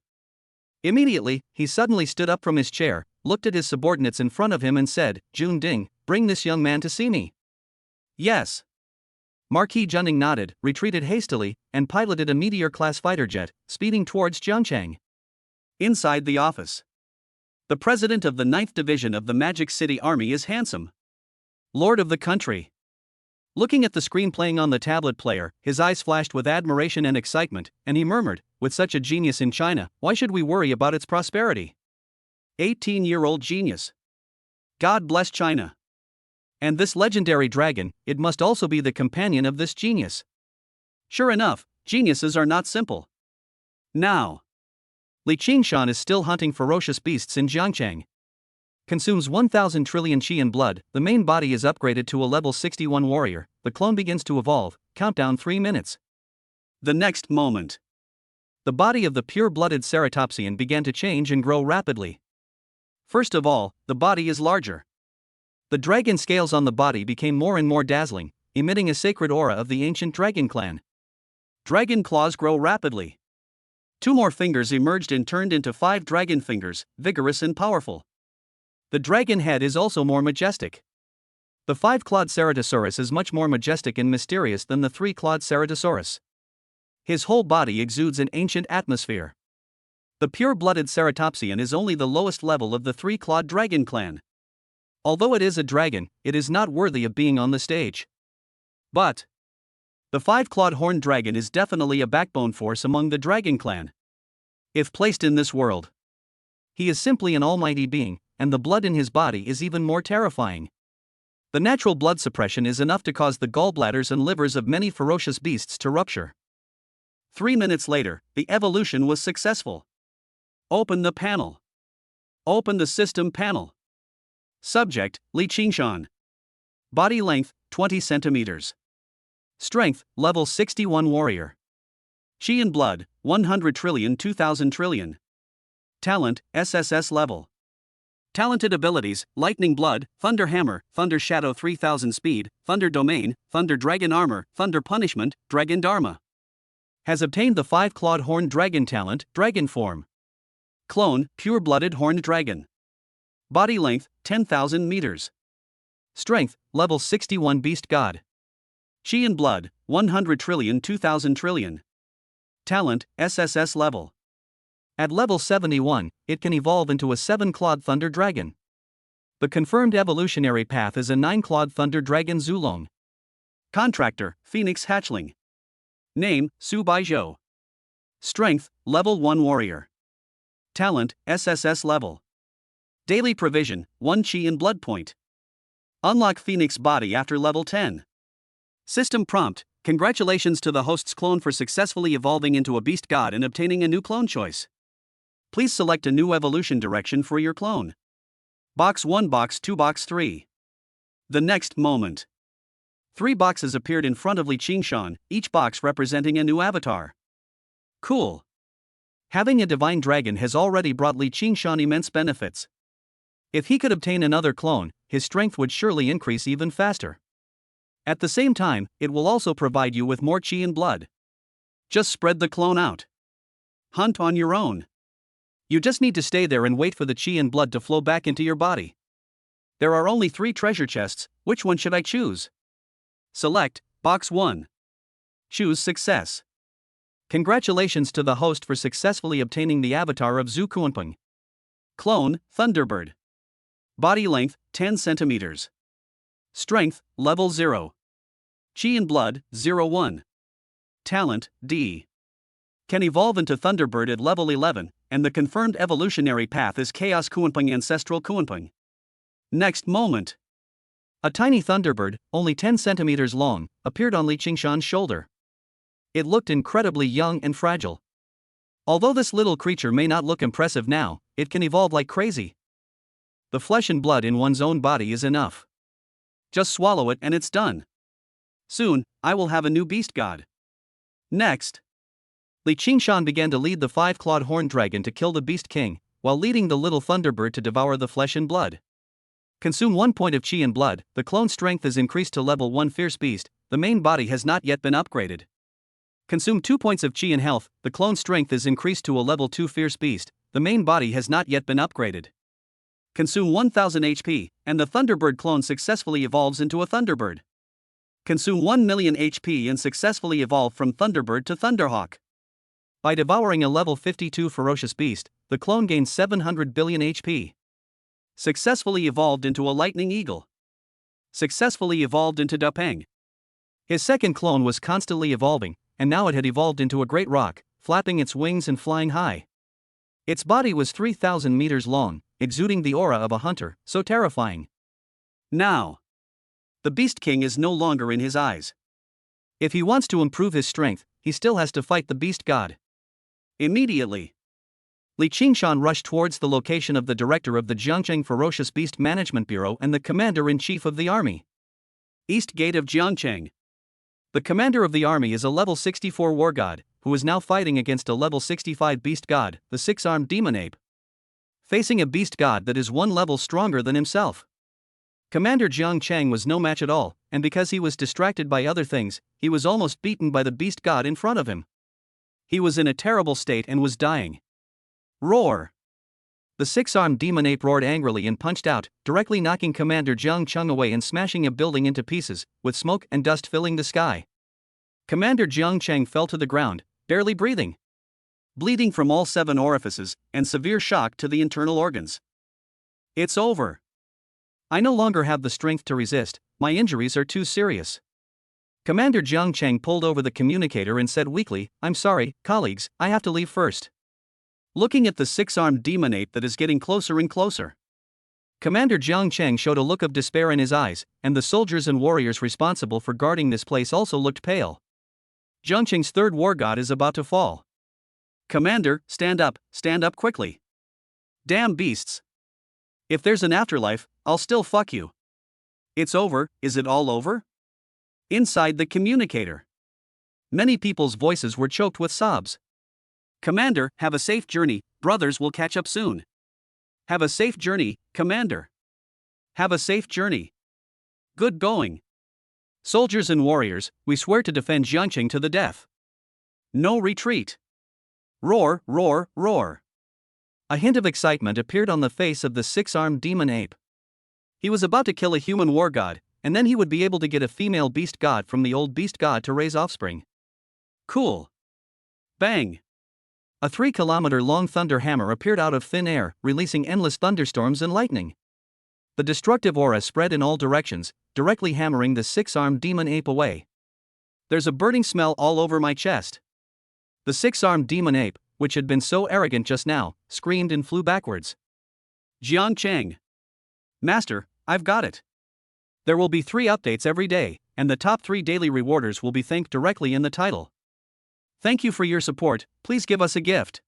Immediately, he suddenly stood up from his chair, looked at his subordinates in front of him and said, "Jun Ding, bring this young man to see me." Yes. Marquis Junning nodded, retreated hastily, and piloted a Meteor-class fighter jet, speeding towards Jiangcheng. Inside the office. The president of the 9th Division of the Magic City Army is handsome. Lord of the country. Looking at the screen playing on the tablet player, his eyes flashed with admiration and excitement, and he murmured, "With such a genius in China, why should we worry about its prosperity? 18-year-old genius. God bless China. And this legendary dragon, it must also be the companion of this genius." Sure enough, geniuses are not simple. Now, Li Qingshan is still hunting ferocious beasts in Jiangcheng. Consumes 1,000 trillion qi in blood, the main body is upgraded to a level 61 warrior, the clone begins to evolve, countdown 3 minutes. The next moment. The body of the pure-blooded ceratopsian began to change and grow rapidly. First of all, the body is larger. The dragon scales on the body became more and more dazzling, emitting a sacred aura of the ancient dragon clan. Dragon claws grow rapidly. 2 more fingers emerged and turned into 5 dragon fingers, vigorous and powerful. The dragon head is also more majestic. The 5-clawed Ceratosaurus is much more majestic and mysterious than the 3-clawed Ceratosaurus. His whole body exudes an ancient atmosphere. The pure-blooded ceratopsian is only the lowest level of the 3-clawed dragon clan. Although it is a dragon, it is not worthy of being on the stage. But the 5-clawed horned dragon is definitely a backbone force among the dragon clan. If placed in this world, he is simply an almighty being, and the blood in his body is even more terrifying. The natural blood suppression is enough to cause the gallbladders and livers of many ferocious beasts to rupture. 3 minutes later, the evolution was successful. Open the panel. Open the system panel. Subject, Li Qingshan. Body length, 20 centimeters. Strength, level 61 warrior. Qi in blood, 100 trillion 2000 trillion. Talent, SSS level. Talented abilities: Lightning Blood, Thunder Hammer, Thunder Shadow 3000 Speed, Thunder Domain, Thunder Dragon Armor, Thunder Punishment, Dragon Dharma. Has obtained the 5-clawed horned dragon talent, Dragon Form. Clone, Pure-blooded horned dragon. Body length, 10,000 meters. Strength, level 61 Beast God. Chi and Blood, 100 trillion 2000 trillion. Talent, SSS level. At level 71, it can evolve into a 7-clawed thunder dragon. The confirmed evolutionary path is a 9-clawed thunder dragon Zulong. Contractor, Phoenix Hatchling. Name, Su Baizhou. Strength, level 1 warrior. Talent, SSS level. Daily provision, 1 Chi and Blood point. Unlock Phoenix body after level 10. System prompt: congratulations to the host's clone for successfully evolving into a beast god and obtaining a new clone choice. Please select a new evolution direction for your clone. Box 1, Box 2, Box 3. The next moment. 3 boxes appeared in front of Li Qingshan, each box representing a new avatar. Cool. Having a divine dragon has already brought Li Qingshan immense benefits. If he could obtain another clone, his strength would surely increase even faster. At the same time, it will also provide you with more Chi and Blood. Just spread the clone out. Hunt on your own. You just need to stay there and wait for the Chi and Blood to flow back into your body. There are only 3 treasure chests. Which one should I choose? Select Box 1. Choose Success. Congratulations to the host for successfully obtaining the avatar of Zhu Kunpeng. Clone, Thunderbird. Body length, 10 centimeters. Strength, level 0. Chi and Blood, 01. Talent, D. Can evolve into Thunderbird at level 11, and the confirmed evolutionary path is Chaos Kunpeng Ancestral Kunpeng. Next moment. A tiny Thunderbird, only 10 centimeters long, appeared on Li Qingshan's shoulder. It looked incredibly young and fragile. Although this little creature may not look impressive now, it can evolve like crazy. The flesh and blood in one's own body is enough. Just swallow it and it's done. Soon, I will have a new beast god. Next. Li Qingshan began to lead the 5-clawed horned dragon to kill the beast king, while leading the little Thunderbird to devour the flesh and blood. Consume 1 point of Chi and Blood. The clone strength is increased to level 1 Fierce Beast. The main body has not yet been upgraded. Consume 2 points of Chi and Health. The clone strength is increased to a level 2 Fierce Beast. The main body has not yet been upgraded. Consume 1000 HP, and the Thunderbird clone successfully evolves into a Thunderbird. Consume 1 million HP and successfully evolve from Thunderbird to Thunderhawk. By devouring a level 52 ferocious beast, the clone gains 700 billion HP. Successfully evolved into a lightning eagle. Successfully evolved into Dapeng. His second clone was constantly evolving, and now it had evolved into a great roc, flapping its wings and flying high. Its body was 3,000 meters long, exuding the aura of a hunter, so terrifying. Now, the Beast King is no longer in his eyes. If he wants to improve his strength, he still has to fight the Beast God. Immediately, Li Qingshan rushed towards the location of the director of the Jiangcheng Ferocious Beast Management Bureau and the commander-in-chief of the army. East Gate of Jiangcheng. The commander of the army is a level 64 war god, who is now fighting against a level 65 beast god, the 6-armed demon ape. Facing a beast god that is 1 level stronger than himself. Commander Jiang Cheng was no match at all, and because he was distracted by other things, he was almost beaten by the beast god in front of him. He was in a terrible state and was dying. Roar! The 6-armed demon ape roared angrily and punched out, directly knocking Commander Jiang Cheng away and smashing a building into pieces, with smoke and dust filling the sky. Commander Jiang Cheng fell to the ground, barely breathing. Bleeding from all 7 orifices, and severe shock to the internal organs. It's over. I no longer have the strength to resist, my injuries are too serious. Commander Jiang Cheng pulled over the communicator and said weakly, "I'm sorry, colleagues, I have to leave first." Looking at the 6-armed demon ape that is getting closer and closer. Commander Jiang Cheng showed a look of despair in his eyes, and the soldiers and warriors responsible for guarding this place also looked pale. Jiang Cheng's 3rd war god is about to fall. Commander, stand up quickly. Damn beasts. If there's an afterlife, I'll still fuck you. It's over, is it all over? Inside the communicator. Many people's voices were choked with sobs. Commander, have a safe journey, brothers will catch up soon. Have a safe journey, Commander. Have a safe journey. Good going. Soldiers and warriors, we swear to defend Jiangqing to the death. No retreat. Roar, roar, roar. A hint of excitement appeared on the face of the six-armed demon ape. He was about to kill a human war god, and then he would be able to get a female beast god from the old beast god to raise offspring. Cool. Bang. A 3-kilometer-long thunder hammer appeared out of thin air, releasing endless thunderstorms and lightning. The destructive aura spread in all directions, directly hammering the six-armed demon ape away. There's a burning smell all over my chest. The six-armed demon ape, which had been so arrogant just now, screamed and flew backwards. Jiangcheng. Master, I've got it. There will be 3 updates every day, and the top 3 daily rewarders will be thanked directly in the title. Thank you for your support, please give us a gift.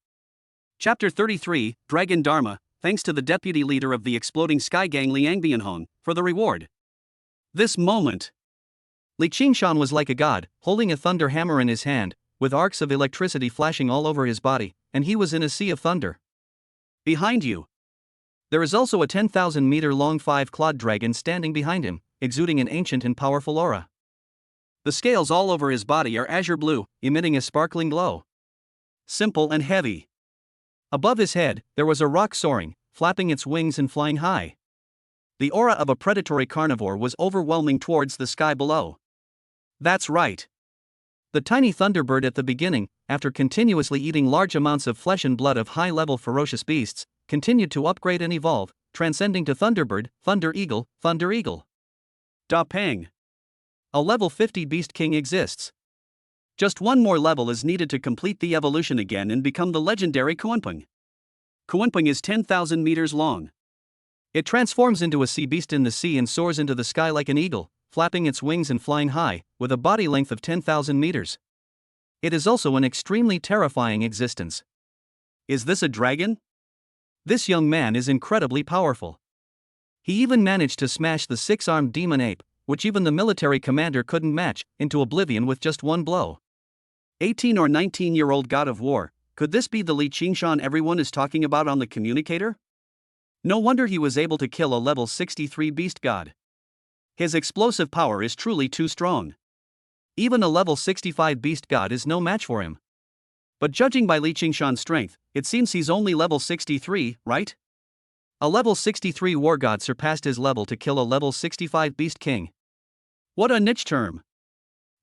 Chapter 33, Dragon Dharma, thanks to the deputy leader of the exploding sky gang Liang Bianhong, for the reward. This moment. Li Qingshan was like a god, holding a thunder hammer in his hand, with arcs of electricity flashing all over his body, and he was in a sea of thunder. Behind you. There is also a 10,000-meter-long 5-clawed dragon standing behind him, exuding an ancient and powerful aura. The scales all over his body are azure blue, emitting a sparkling glow. Simple and heavy. Above his head, there was a roc soaring, flapping its wings and flying high. The aura of a predatory carnivore was overwhelming towards the sky below. That's right. The tiny thunderbird at the beginning, after continuously eating large amounts of flesh and blood of high-level ferocious beasts, continued to upgrade and evolve, transcending to Thunderbird, Thunder Eagle, Thunder Eagle. Da Peng. A level 50 Beast King exists. Just one more level is needed to complete the evolution again and become the legendary Kuanpeng. Kuanpeng is 10,000 meters long. It transforms into a sea beast in the sea and soars into the sky like an eagle, flapping its wings and flying high, with a body length of 10,000 meters. It is also an extremely terrifying existence. Is this a dragon? This young man is incredibly powerful. He even managed to smash the 6-armed demon ape, which even the military commander couldn't match, into oblivion with just one blow. 18 or 19-year-old god of war, could this be the Li Qingshan everyone is talking about on the communicator? No wonder he was able to kill a level 63 beast god. His explosive power is truly too strong. Even a level 65 beast god is no match for him. But judging by Li Qingshan's strength, it seems he's only level 63, right? A level 63 war god surpassed his level to kill a level 65 beast king. What a niche term.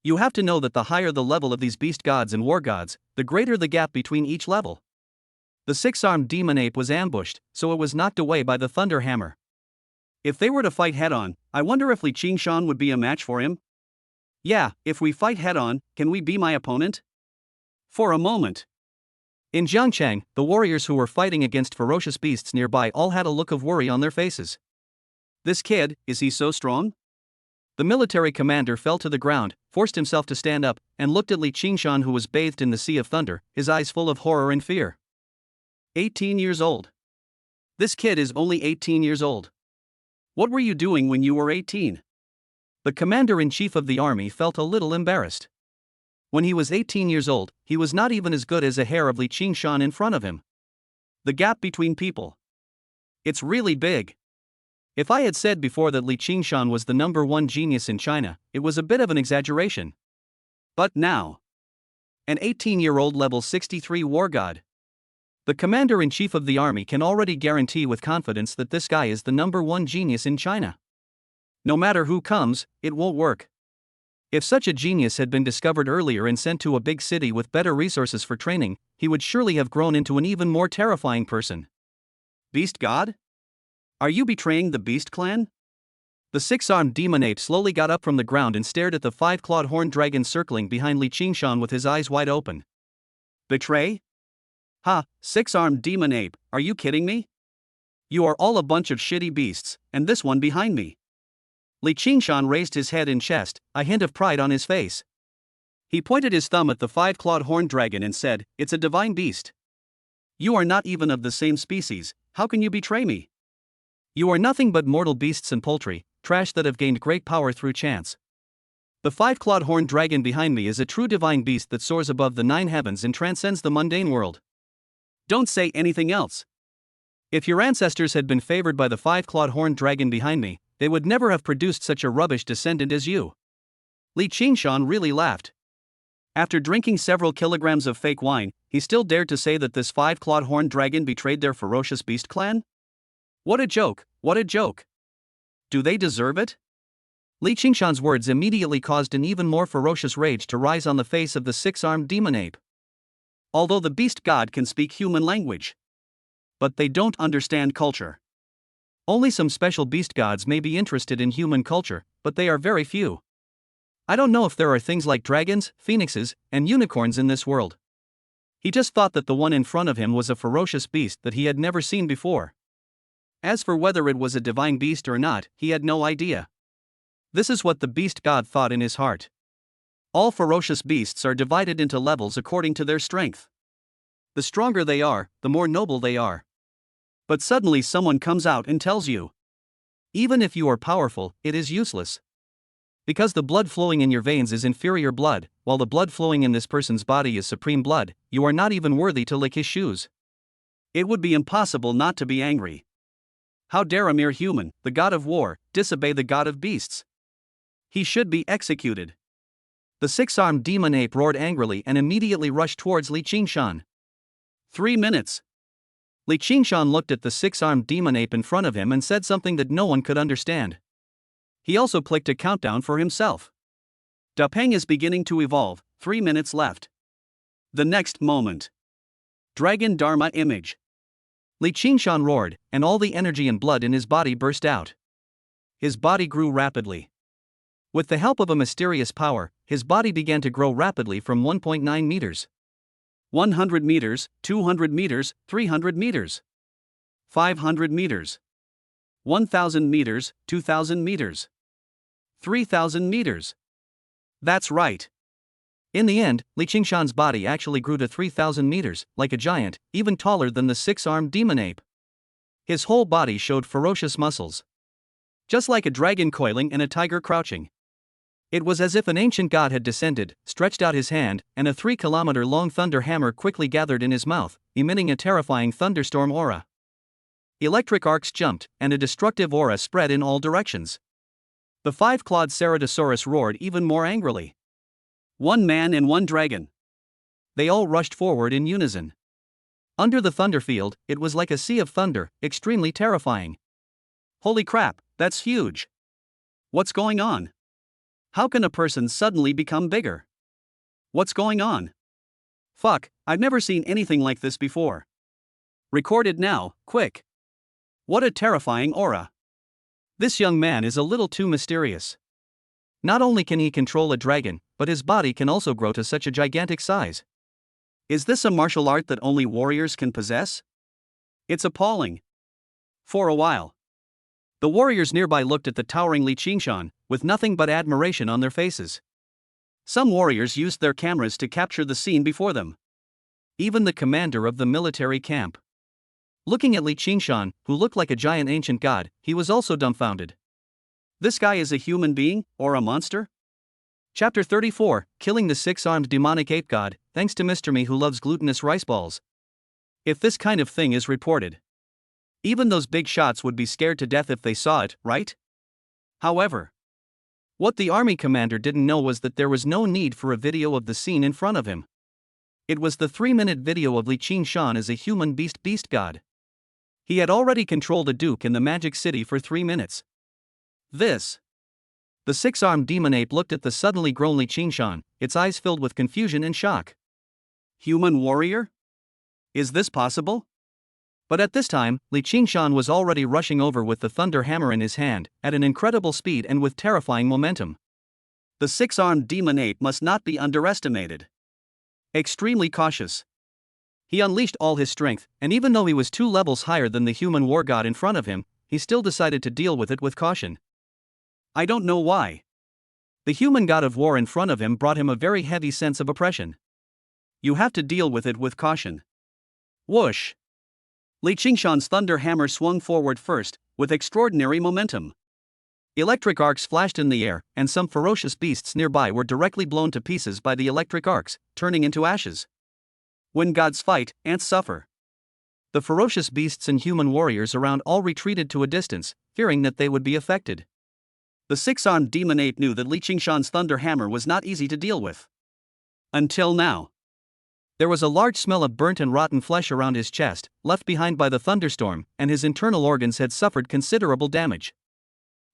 You have to know that the higher the level of these beast gods and war gods, the greater the gap between each level. The 6-armed demon ape was ambushed, so it was knocked away by the thunder hammer. If they were to fight head-on, I wonder if Li Qingshan would be a match for him? Yeah, if we fight head-on, can we be my opponent? For a moment. In Jiangcheng, the warriors who were fighting against ferocious beasts nearby all had a look of worry on their faces. This kid, is he so strong? The military commander fell to the ground, forced himself to stand up, and looked at Li Qingshan, who was bathed in the sea of thunder, his eyes full of horror and fear. 18 years old. This kid is only 18 years old. What were you doing when you were 18? The commander-in-chief of the army felt a little embarrassed. When he was 18 years old, he was not even as good as a hair of Li Qingshan in front of him. The gap between people. It's really big. If I had said before that Li Qingshan was the #1 genius in China, it was a bit of an exaggeration. But now. An 18-year-old level 63 war god. The commander-in-chief of the army can already guarantee with confidence that this guy is the #1 genius in China. No matter who comes, it won't work. If such a genius had been discovered earlier and sent to a big city with better resources for training, he would surely have grown into an even more terrifying person. Beast God? Are you betraying the Beast Clan? The 6-armed demon ape slowly got up from the ground and stared at the 5-clawed horned dragon circling behind Li Qingshan with his eyes wide open. Betray? Ha, 6-armed demon ape, are you kidding me? You are all a bunch of shitty beasts, and this one behind me. Li Qingshan raised his head and chest, a hint of pride on his face. He pointed his thumb at the 5-clawed horned dragon and said, "It's a divine beast. You are not even of the same species, how can you betray me? You are nothing but mortal beasts and poultry, trash that have gained great power through chance." The five-clawed horned dragon behind me is a true divine beast that soars above the nine heavens and transcends the mundane world. Don't say anything else. If your ancestors had been favored by the five-clawed horned dragon behind me, they would never have produced such a rubbish descendant as you. Li Qingshan really laughed. After drinking several kilograms of fake wine, he still dared to say that this five-clawed horned dragon betrayed their ferocious beast clan? What a joke, what a joke. Do they deserve it? Li Qingshan's words immediately caused an even more ferocious rage to rise on the face of the six-armed demon ape. Although the beast god can speak human language, but they don't understand culture. Only some special beast gods may be interested in human culture, but they are very few. I don't know if there are things like dragons, phoenixes, and unicorns in this world. He just thought that the one in front of him was a ferocious beast that he had never seen before. As for whether it was a divine beast or not, he had no idea. This is what the beast god thought in his heart. All ferocious beasts are divided into levels according to their strength. The stronger they are, the more noble they are. But suddenly someone comes out and tells you, even if you are powerful, it is useless. Because the blood flowing in your veins is inferior blood, while the blood flowing in this person's body is supreme blood, you are not even worthy to lick his shoes. It would be impossible not to be angry. How dare a mere human, the god of war, disobey the god of beasts? He should be executed. The six-armed demon ape roared angrily and immediately rushed towards Li Qingshan. 3 minutes. Li Qingshan looked at the six-armed demon ape in front of him and said something that no one could understand. He also clicked a countdown for himself. Da Peng is beginning to evolve, 3 minutes left. The next moment. Dragon Dharma image. Li Qingshan roared, and all the energy and blood in his body burst out. His body grew rapidly. With the help of a mysterious power, his body began to grow rapidly from 1.9 meters. 100 meters, 200 meters, 300 meters. 500 meters. 1,000 meters, 2,000 meters. 3,000 meters. That's right. In the end, Li Qingshan's body actually grew to 3,000 meters, like a giant, even taller than the six-armed demon ape. His whole body showed ferocious muscles. Just like a dragon coiling and a tiger crouching. It was as if an ancient god had descended, stretched out his hand, and a 3-kilometer-long thunder hammer quickly gathered in his mouth, emitting a terrifying thunderstorm aura. Electric arcs jumped, and a destructive aura spread in all directions. The five-clawed Ceratosaurus roared even more angrily. One man and one dragon. They all rushed forward in unison. Under the thunder field, it was like a sea of thunder, extremely terrifying. Holy crap, that's huge. What's going on? How can a person suddenly become bigger? What's going on? Fuck, I've never seen anything like this before. Record it now, quick. What a terrifying aura. This young man is a little too mysterious. Not only can he control a dragon, but his body can also grow to such a gigantic size. Is this a martial art that only warriors can possess? It's appalling. For a while, the warriors nearby looked at the towering Li Qingshan, with nothing but admiration on their faces. Some warriors used their cameras to capture the scene before them. Even the commander of the military camp. Looking at Li Qingshan, who looked like a giant ancient god, he was also dumbfounded. This guy is a human being, or a monster? Chapter 34, Killing the Six-Armed Demonic Ape God, thanks to Mr. Me who loves glutinous rice balls. If this kind of thing is reported, even those big shots would be scared to death if they saw it, right? However, what the army commander didn't know was that there was no need for a video of the scene in front of him. It was the 3-minute video of Li Qingshan as a human beast god. He had already controlled a duke in the Magic City for 3 minutes. The six-armed demon ape looked at the suddenly grown Li Qingshan, its eyes filled with confusion and shock. Human warrior? Is this possible? But at this time, Li Qingshan was already rushing over with the thunder hammer in his hand, at an incredible speed and with terrifying momentum. The six-armed demon ape must not be underestimated. Extremely cautious. He unleashed all his strength, and even though he was 2 levels higher than the human war god in front of him, he still decided to deal with it with caution. I don't know why. The human god of war in front of him brought him a very heavy sense of oppression. You have to deal with it with caution. Whoosh! Li Qingshan's thunder hammer swung forward first, with extraordinary momentum. Electric arcs flashed in the air, and some ferocious beasts nearby were directly blown to pieces by the electric arcs, turning into ashes. When gods fight, ants suffer. The ferocious beasts and human warriors around all retreated to a distance, fearing that they would be affected. The six-armed demon ape knew that Li Qingshan's thunder hammer was not easy to deal with. Until now. There was a large smell of burnt and rotten flesh around his chest, left behind by the thunderstorm, and his internal organs had suffered considerable damage.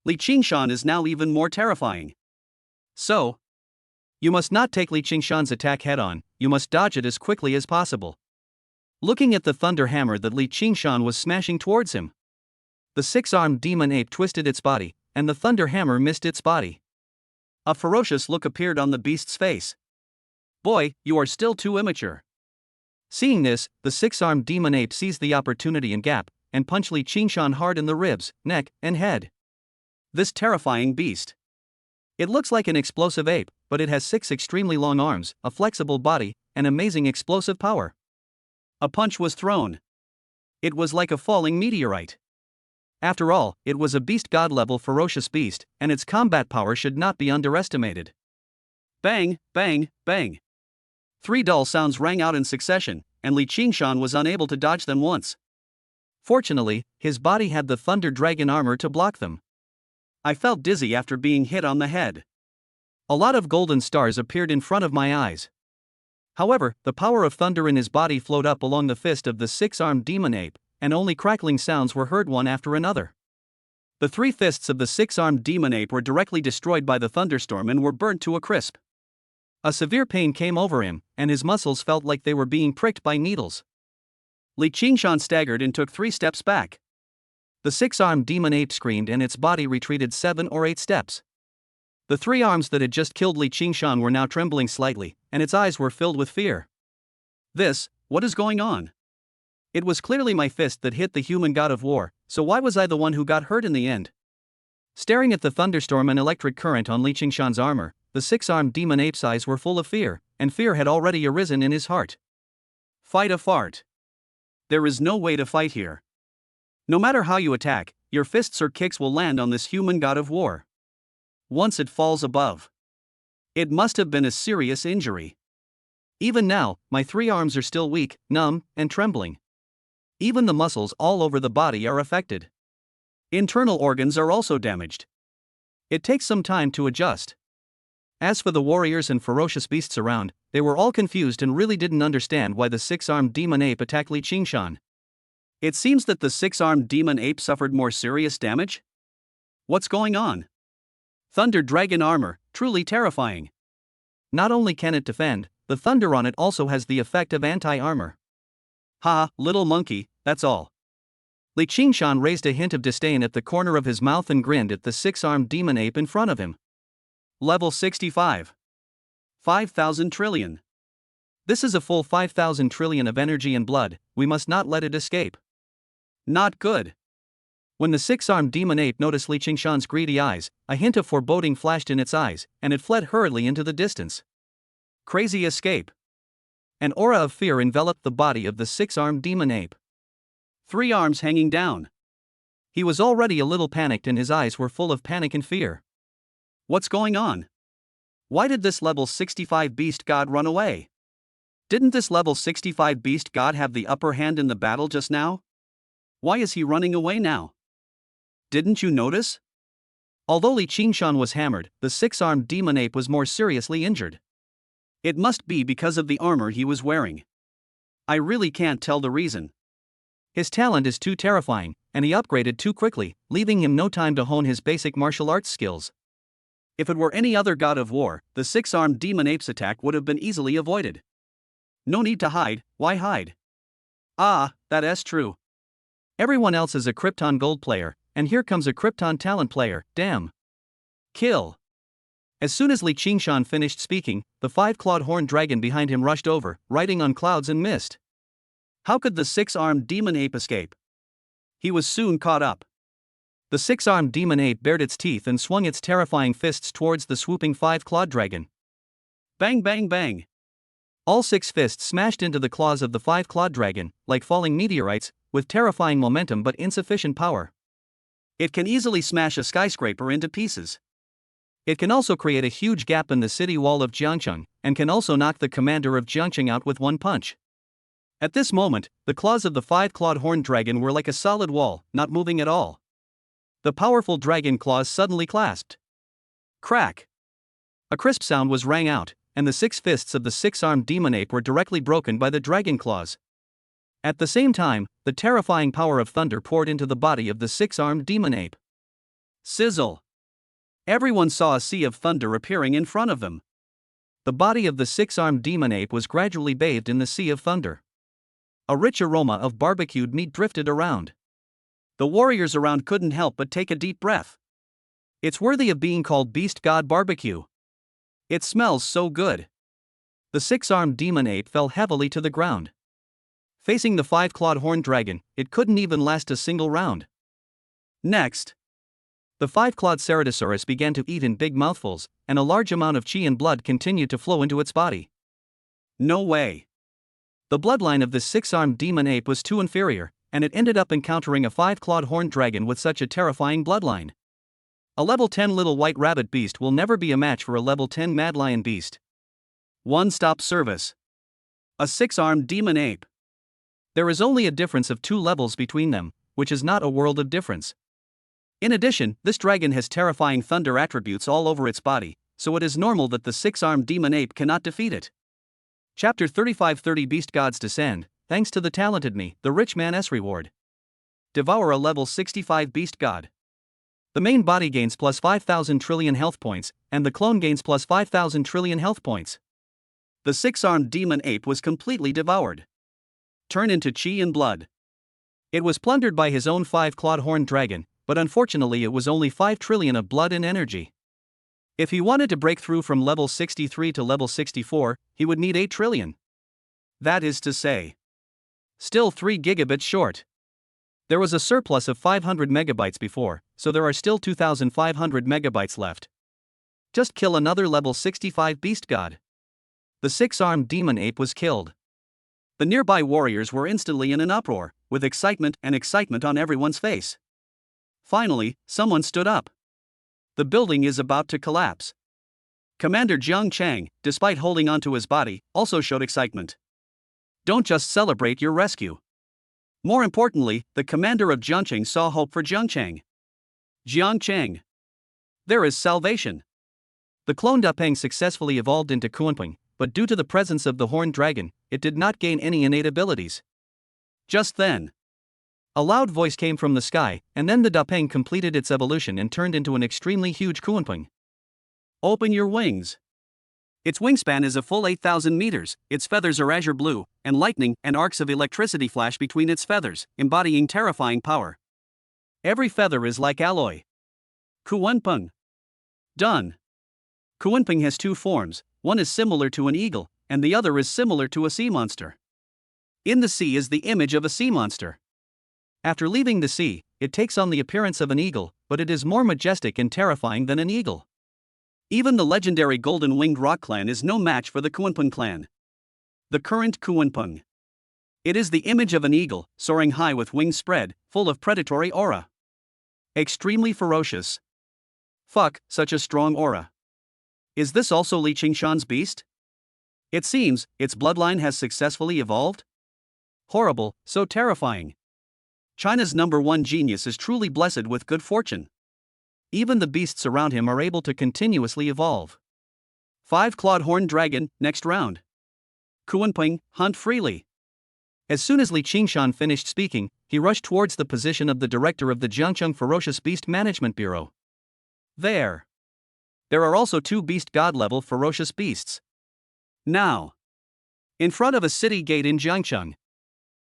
Li Qingshan is now even more terrifying. So, you must not take Li Qingshan's attack head-on, you must dodge it as quickly as possible. Looking at the thunder hammer that Li Qingshan was smashing towards him, the six-armed demon ape twisted its body, and the thunder hammer missed its body. A ferocious look appeared on the beast's face. Boy, you are still too immature. Seeing this, the six-armed demon ape seized the opportunity and gap, and punched Li Qingshan hard in the ribs, neck, and head. This terrifying beast. It looks like an explosive ape, but it has 6 extremely long arms, a flexible body, and amazing explosive power. A punch was thrown. It was like a falling meteorite. After all, it was a beast god-level ferocious beast, and its combat power should not be underestimated. Bang, bang, bang. 3 dull sounds rang out in succession, and Li Qingshan was unable to dodge them once. Fortunately, his body had the thunder dragon armor to block them. I felt dizzy after being hit on the head. A lot of golden stars appeared in front of my eyes. However, the power of thunder in his body flowed up along the fist of the six-armed demon ape, and only crackling sounds were heard one after another. The 3 fists of the six-armed demon ape were directly destroyed by the thunderstorm and were burnt to a crisp. A severe pain came over him, and his muscles felt like they were being pricked by needles. Li Qingshan staggered and took 3 steps back. The six-armed demon ape screamed and its body retreated 7 or 8 steps. The 3 arms that had just killed Li Qingshan were now trembling slightly, and its eyes were filled with fear. What is going on? It was clearly my fist that hit the human god of war, so why was I the one who got hurt in the end? Staring at the thunderstorm and electric current on Li Qingshan's armor, the six-armed demon ape's eyes were full of fear, and fear had already arisen in his heart. Fight a fart. There is no way to fight here. No matter how you attack, your fists or kicks will land on this human god of war. Once it falls above, it must have been a serious injury. Even now, my 3 arms are still weak, numb, and trembling. Even the muscles all over the body are affected. Internal organs are also damaged. It takes some time to adjust. As for the warriors and ferocious beasts around, they were all confused and really didn't understand why the six-armed demon ape attacked Li Qingshan. It seems that the six-armed demon ape suffered more serious damage? What's going on? Thunder dragon armor, truly terrifying. Not only can it defend, the thunder on it also has the effect of anti-armor. Ha, little monkey, that's all. Li Qingshan raised a hint of disdain at the corner of his mouth and grinned at the six-armed demon ape in front of him. Level 65. 5,000 trillion. This is a full 5,000 trillion of energy and blood, we must not let it escape. Not good. When the six-armed demon ape noticed Li Qingshan's greedy eyes, a hint of foreboding flashed in its eyes, and it fled hurriedly into the distance. Crazy escape. An aura of fear enveloped the body of the six-armed demon ape. 3 arms hanging down. He was already a little panicked and his eyes were full of panic and fear. What's going on? Why did this level 65 beast god run away? Didn't this level 65 beast god have the upper hand in the battle just now? Why is he running away now? Didn't you notice? Although Li Qingshan was hammered, the six-armed demon ape was more seriously injured. It must be because of the armor he was wearing. I really can't tell the reason. His talent is too terrifying, and he upgraded too quickly, leaving him no time to hone his basic martial arts skills. If it were any other god of war, the six-armed demon ape's attack would have been easily avoided. No need to hide, why hide? Ah, that's true. Everyone else is a Krypton Gold player, and here comes a Krypton Talent player, damn. Kill. As soon as Li Qingshan finished speaking, the 5-clawed horned dragon behind him rushed over, riding on clouds and mist. How could the 6-armed demon ape escape? He was soon caught up. The 6-armed demon ape bared its teeth and swung its terrifying fists towards the swooping 5-clawed dragon. Bang bang bang. All 6 fists smashed into the claws of the 5-clawed dragon, like falling meteorites, with terrifying momentum but insufficient power. It can easily smash a skyscraper into pieces. It can also create a huge gap in the city wall of Jiangcheng, and can also knock the commander of Jiangcheng out with one punch. At this moment, the claws of the five-clawed horned dragon were like a solid wall, not moving at all. The powerful dragon claws suddenly clasped. Crack! A crisp sound was rang out, and the six fists of the six-armed demon ape were directly broken by the dragon claws. At the same time, the terrifying power of thunder poured into the body of the six-armed demon ape. Sizzle! Everyone saw a sea of thunder appearing in front of them. The body of the six-armed demon ape was gradually bathed in the sea of thunder. A rich aroma of barbecued meat drifted around. The warriors around couldn't help but take a deep breath. It's worthy of being called Beast God Barbecue. It smells so good. The six-armed demon ape fell heavily to the ground. Facing the five-clawed horned dragon, it couldn't even last a single round. Next, the five-clawed Ceratosaurus began to eat in big mouthfuls, and a large amount of chi and blood continued to flow into its body. No way. The bloodline of this six-armed demon ape was too inferior, and it ended up encountering a five-clawed horned dragon with such a terrifying bloodline. A level 10 little white rabbit beast will never be a match for a level 10 mad lion beast. One-stop service. A six-armed demon ape. There is only a difference of 2 levels between them, which is not a world of difference. In addition, this dragon has terrifying thunder attributes all over its body, so it is normal that the six-armed demon ape cannot defeat it. Chapter 35:30 Beast Gods Descend, thanks to the talented me, the rich man's reward. Devour a level 65 beast god. The main body gains plus 5,000 trillion health points, and the clone gains plus 5,000 trillion health points. The six-armed demon ape was completely devoured. Turn into chi and blood. It was plundered by his own five-clawed horned dragon, but unfortunately it was only 5 trillion of blood and energy. If he wanted to break through from level 63 to level 64, he would need 8 trillion. That is to say, still 3 gigabits short. There was a surplus of 500 megabytes before, so there are still 2,500 megabytes left. Just kill another level 65 beast god. The six-armed demon ape was killed. The nearby warriors were instantly in an uproar, with excitement on everyone's face. Finally, someone stood up. The building is about to collapse. Commander Jiang Chang, despite holding onto his body, also showed excitement. Don't just celebrate your rescue. More importantly, the commander of Jiangcheng saw hope for Jiangcheng. Jiangcheng. There is salvation. The clone Dapeng successfully evolved into Kuanping, but due to the presence of the horned dragon, it did not gain any innate abilities. Just then, a loud voice came from the sky, and then the Dapeng completed its evolution and turned into an extremely huge Kuanping. Open your wings. Its wingspan is a full 8,000 meters, its feathers are azure blue, and lightning and arcs of electricity flash between its feathers, embodying terrifying power. Every feather is like alloy. Kuanping. Done. Kuanping has 2 forms, one is similar to an eagle, and the other is similar to a sea monster. In the sea is the image of a sea monster. After leaving the sea, it takes on the appearance of an eagle, but it is more majestic and terrifying than an eagle. Even the legendary golden-winged rock clan is no match for the Kuanping clan. The current Kuanping. It is the image of an eagle, soaring high with wings spread, full of predatory aura. Extremely ferocious. Fuck, such a strong aura. Is this also Li Qingshan's beast? It seems, its bloodline has successfully evolved? Horrible, so terrifying. China's #1 genius is truly blessed with good fortune. Even the beasts around him are able to continuously evolve. 5-clawed horned dragon, next round. Kuanping, hunt freely. As soon as Li Qingshan finished speaking, he rushed towards the position of the director of the Jiangcheng Ferocious Beast Management Bureau. There are also 2 beast god level ferocious beasts. Now, in front of a city gate in Jiangcheng,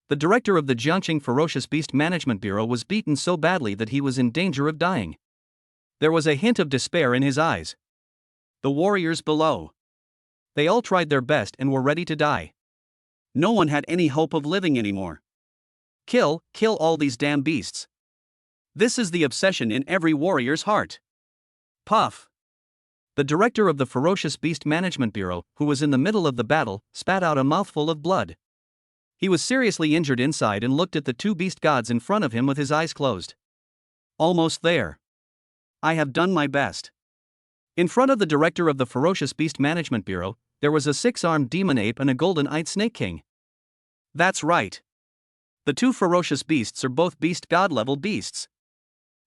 the director of the Jiangcheng Ferocious Beast Management Bureau was beaten so badly that he was in danger of dying. There was a hint of despair in his eyes. The warriors below. They all tried their best and were ready to die. No one had any hope of living anymore. Kill all these damn beasts. This is the obsession in every warrior's heart. Puff. The director of the Ferocious Beast Management Bureau, who was in the middle of the battle, spat out a mouthful of blood. He was seriously injured inside and looked at the 2 beast gods in front of him with his eyes closed. Almost there. I have done my best. In front of the director of the Ferocious Beast Management Bureau, there was a 6-armed demon ape and a golden-eyed snake king. That's right. The two ferocious beasts are both beast god-level beasts.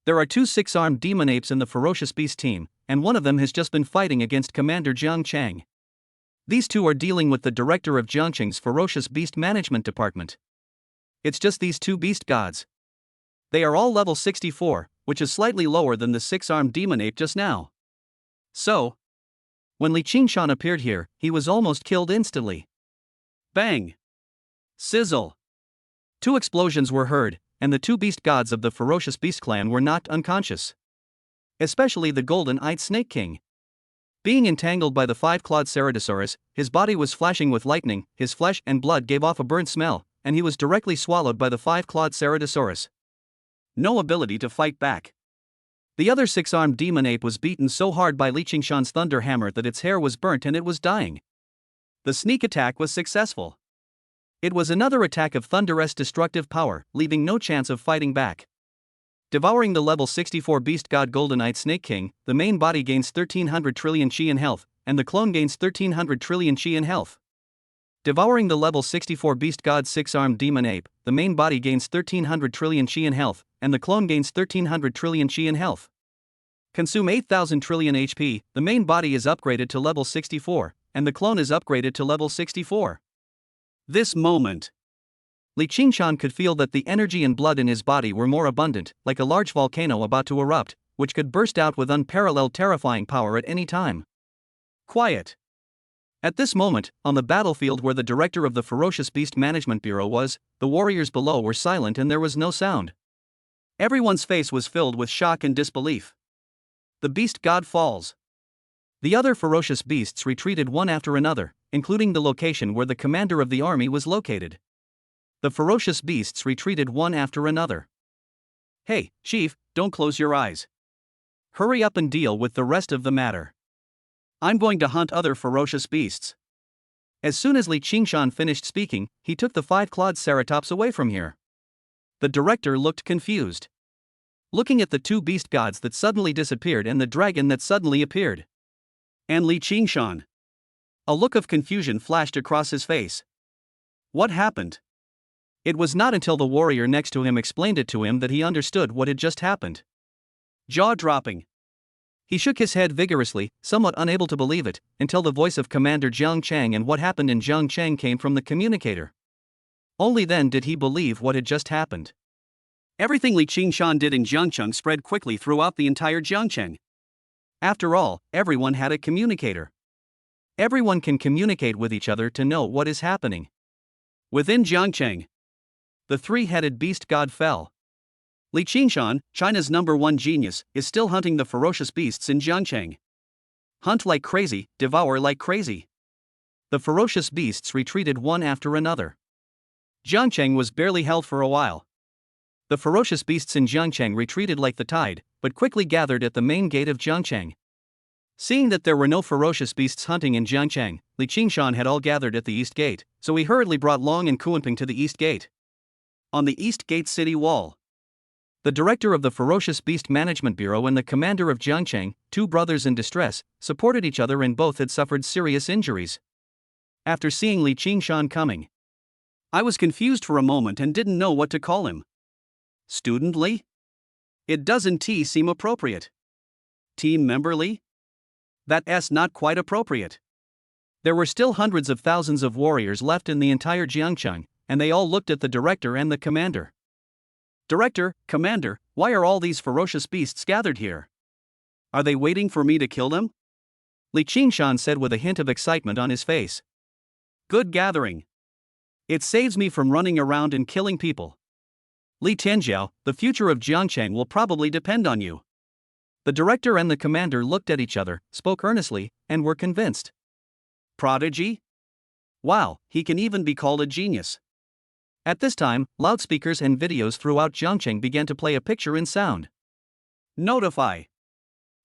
There are two 6-armed demon apes in the Ferocious Beast team, and one of them has just been fighting against Commander Jiang Chang. These two are dealing with the director of Jiangcheng's Ferocious Beast Management Department. It's just these two beast gods. They are all level 64, which is slightly lower than the 6-armed demon ape just now. So, when Li Qingshan appeared here, he was almost killed instantly. Bang! Sizzle! Two explosions were heard, and the two beast gods of the Ferocious Beast clan were knocked unconscious. Especially the golden-eyed Snake King. Being entangled by the 5-clawed Ceratosaurus, his body was flashing with lightning, his flesh and blood gave off a burnt smell, and he was directly swallowed by the 5-clawed Ceratosaurus. No ability to fight back. The other 6-armed demon ape was beaten so hard by Li Qingshan's thunder hammer that its hair was burnt and it was dying. The sneak attack was successful. It was another attack of Thunder's destructive power, leaving no chance of fighting back. Devouring the level 64 beast god golden-eyed Snake King, the main body gains 1300 trillion chi in health, and the clone gains 1300 trillion chi in health. Devouring the level 64 beast god 6-armed demon ape, the main body gains 1300 trillion chi in health, and the clone gains 1300 trillion chi in health. Consume 8000 trillion HP, the main body is upgraded to level 64, and the clone is upgraded to level 64. This moment. Li Qingshan could feel that the energy and blood in his body were more abundant, like a large volcano about to erupt, which could burst out with unparalleled terrifying power at any time. Quiet. At this moment, on the battlefield where the director of the Ferocious Beast Management Bureau was, the warriors below were silent and there was no sound. Everyone's face was filled with shock and disbelief. The beast god falls. The other ferocious beasts retreated one after another, including the location where the commander of the army was located. The ferocious beasts retreated one after another. Hey, Chief, don't close your eyes. Hurry up and deal with the rest of the matter. I'm going to hunt other ferocious beasts. As soon as Li Qingshan finished speaking, he took the 5-clawed Ceratops away from here. The director looked confused. Looking at the two beast gods that suddenly disappeared and the dragon that suddenly appeared. And Li Qingshan. A look of confusion flashed across his face. What happened? It was not until the warrior next to him explained it to him that he understood what had just happened. Jaw-dropping. He shook his head vigorously, somewhat unable to believe it, until the voice of Commander Jiang Chang and what happened in Jiangcheng came from the communicator. Only then did he believe what had just happened. Everything Li Qingshan did in Jiangcheng spread quickly throughout the entire Jiangcheng. After all, everyone had a communicator. Everyone can communicate with each other to know what is happening. Within Jiangcheng, the three-headed beast god fell. Li Qingshan, China's #1 genius, is still hunting the ferocious beasts in Jiangcheng. Hunt like crazy, devour like crazy. The ferocious beasts retreated one after another. Jiangcheng was barely held for a while. The ferocious beasts in Jiangcheng retreated like the tide, but quickly gathered at the main gate of Jiangcheng. Seeing that there were no ferocious beasts hunting in Jiangcheng, Li Qingshan had all gathered at the east gate, so he hurriedly brought Long and Kuanping to the east gate. On the east gate city wall, the director of the Ferocious Beast Management Bureau and the commander of Jiangcheng, two brothers in distress, supported each other and both had suffered serious injuries. After seeing Li Qingshan coming, I was confused for a moment and didn't know what to call him. Student Li? It doesn't seem appropriate. Team member Li? That's not quite appropriate. There were still hundreds of thousands of warriors left in the entire Jiangcheng, and they all looked at the director and the commander. Director, Commander, why are all these ferocious beasts gathered here? Are they waiting for me to kill them? Li Qingshan said with a hint of excitement on his face. Good gathering. It saves me from running around and killing people. Li Tianjiao, the future of Jiangcheng will probably depend on you. The director and the commander looked at each other, spoke earnestly, and were convinced. Prodigy? Wow, he can even be called a genius. At this time, loudspeakers and videos throughout Jiangcheng began to play a picture in sound. Notify.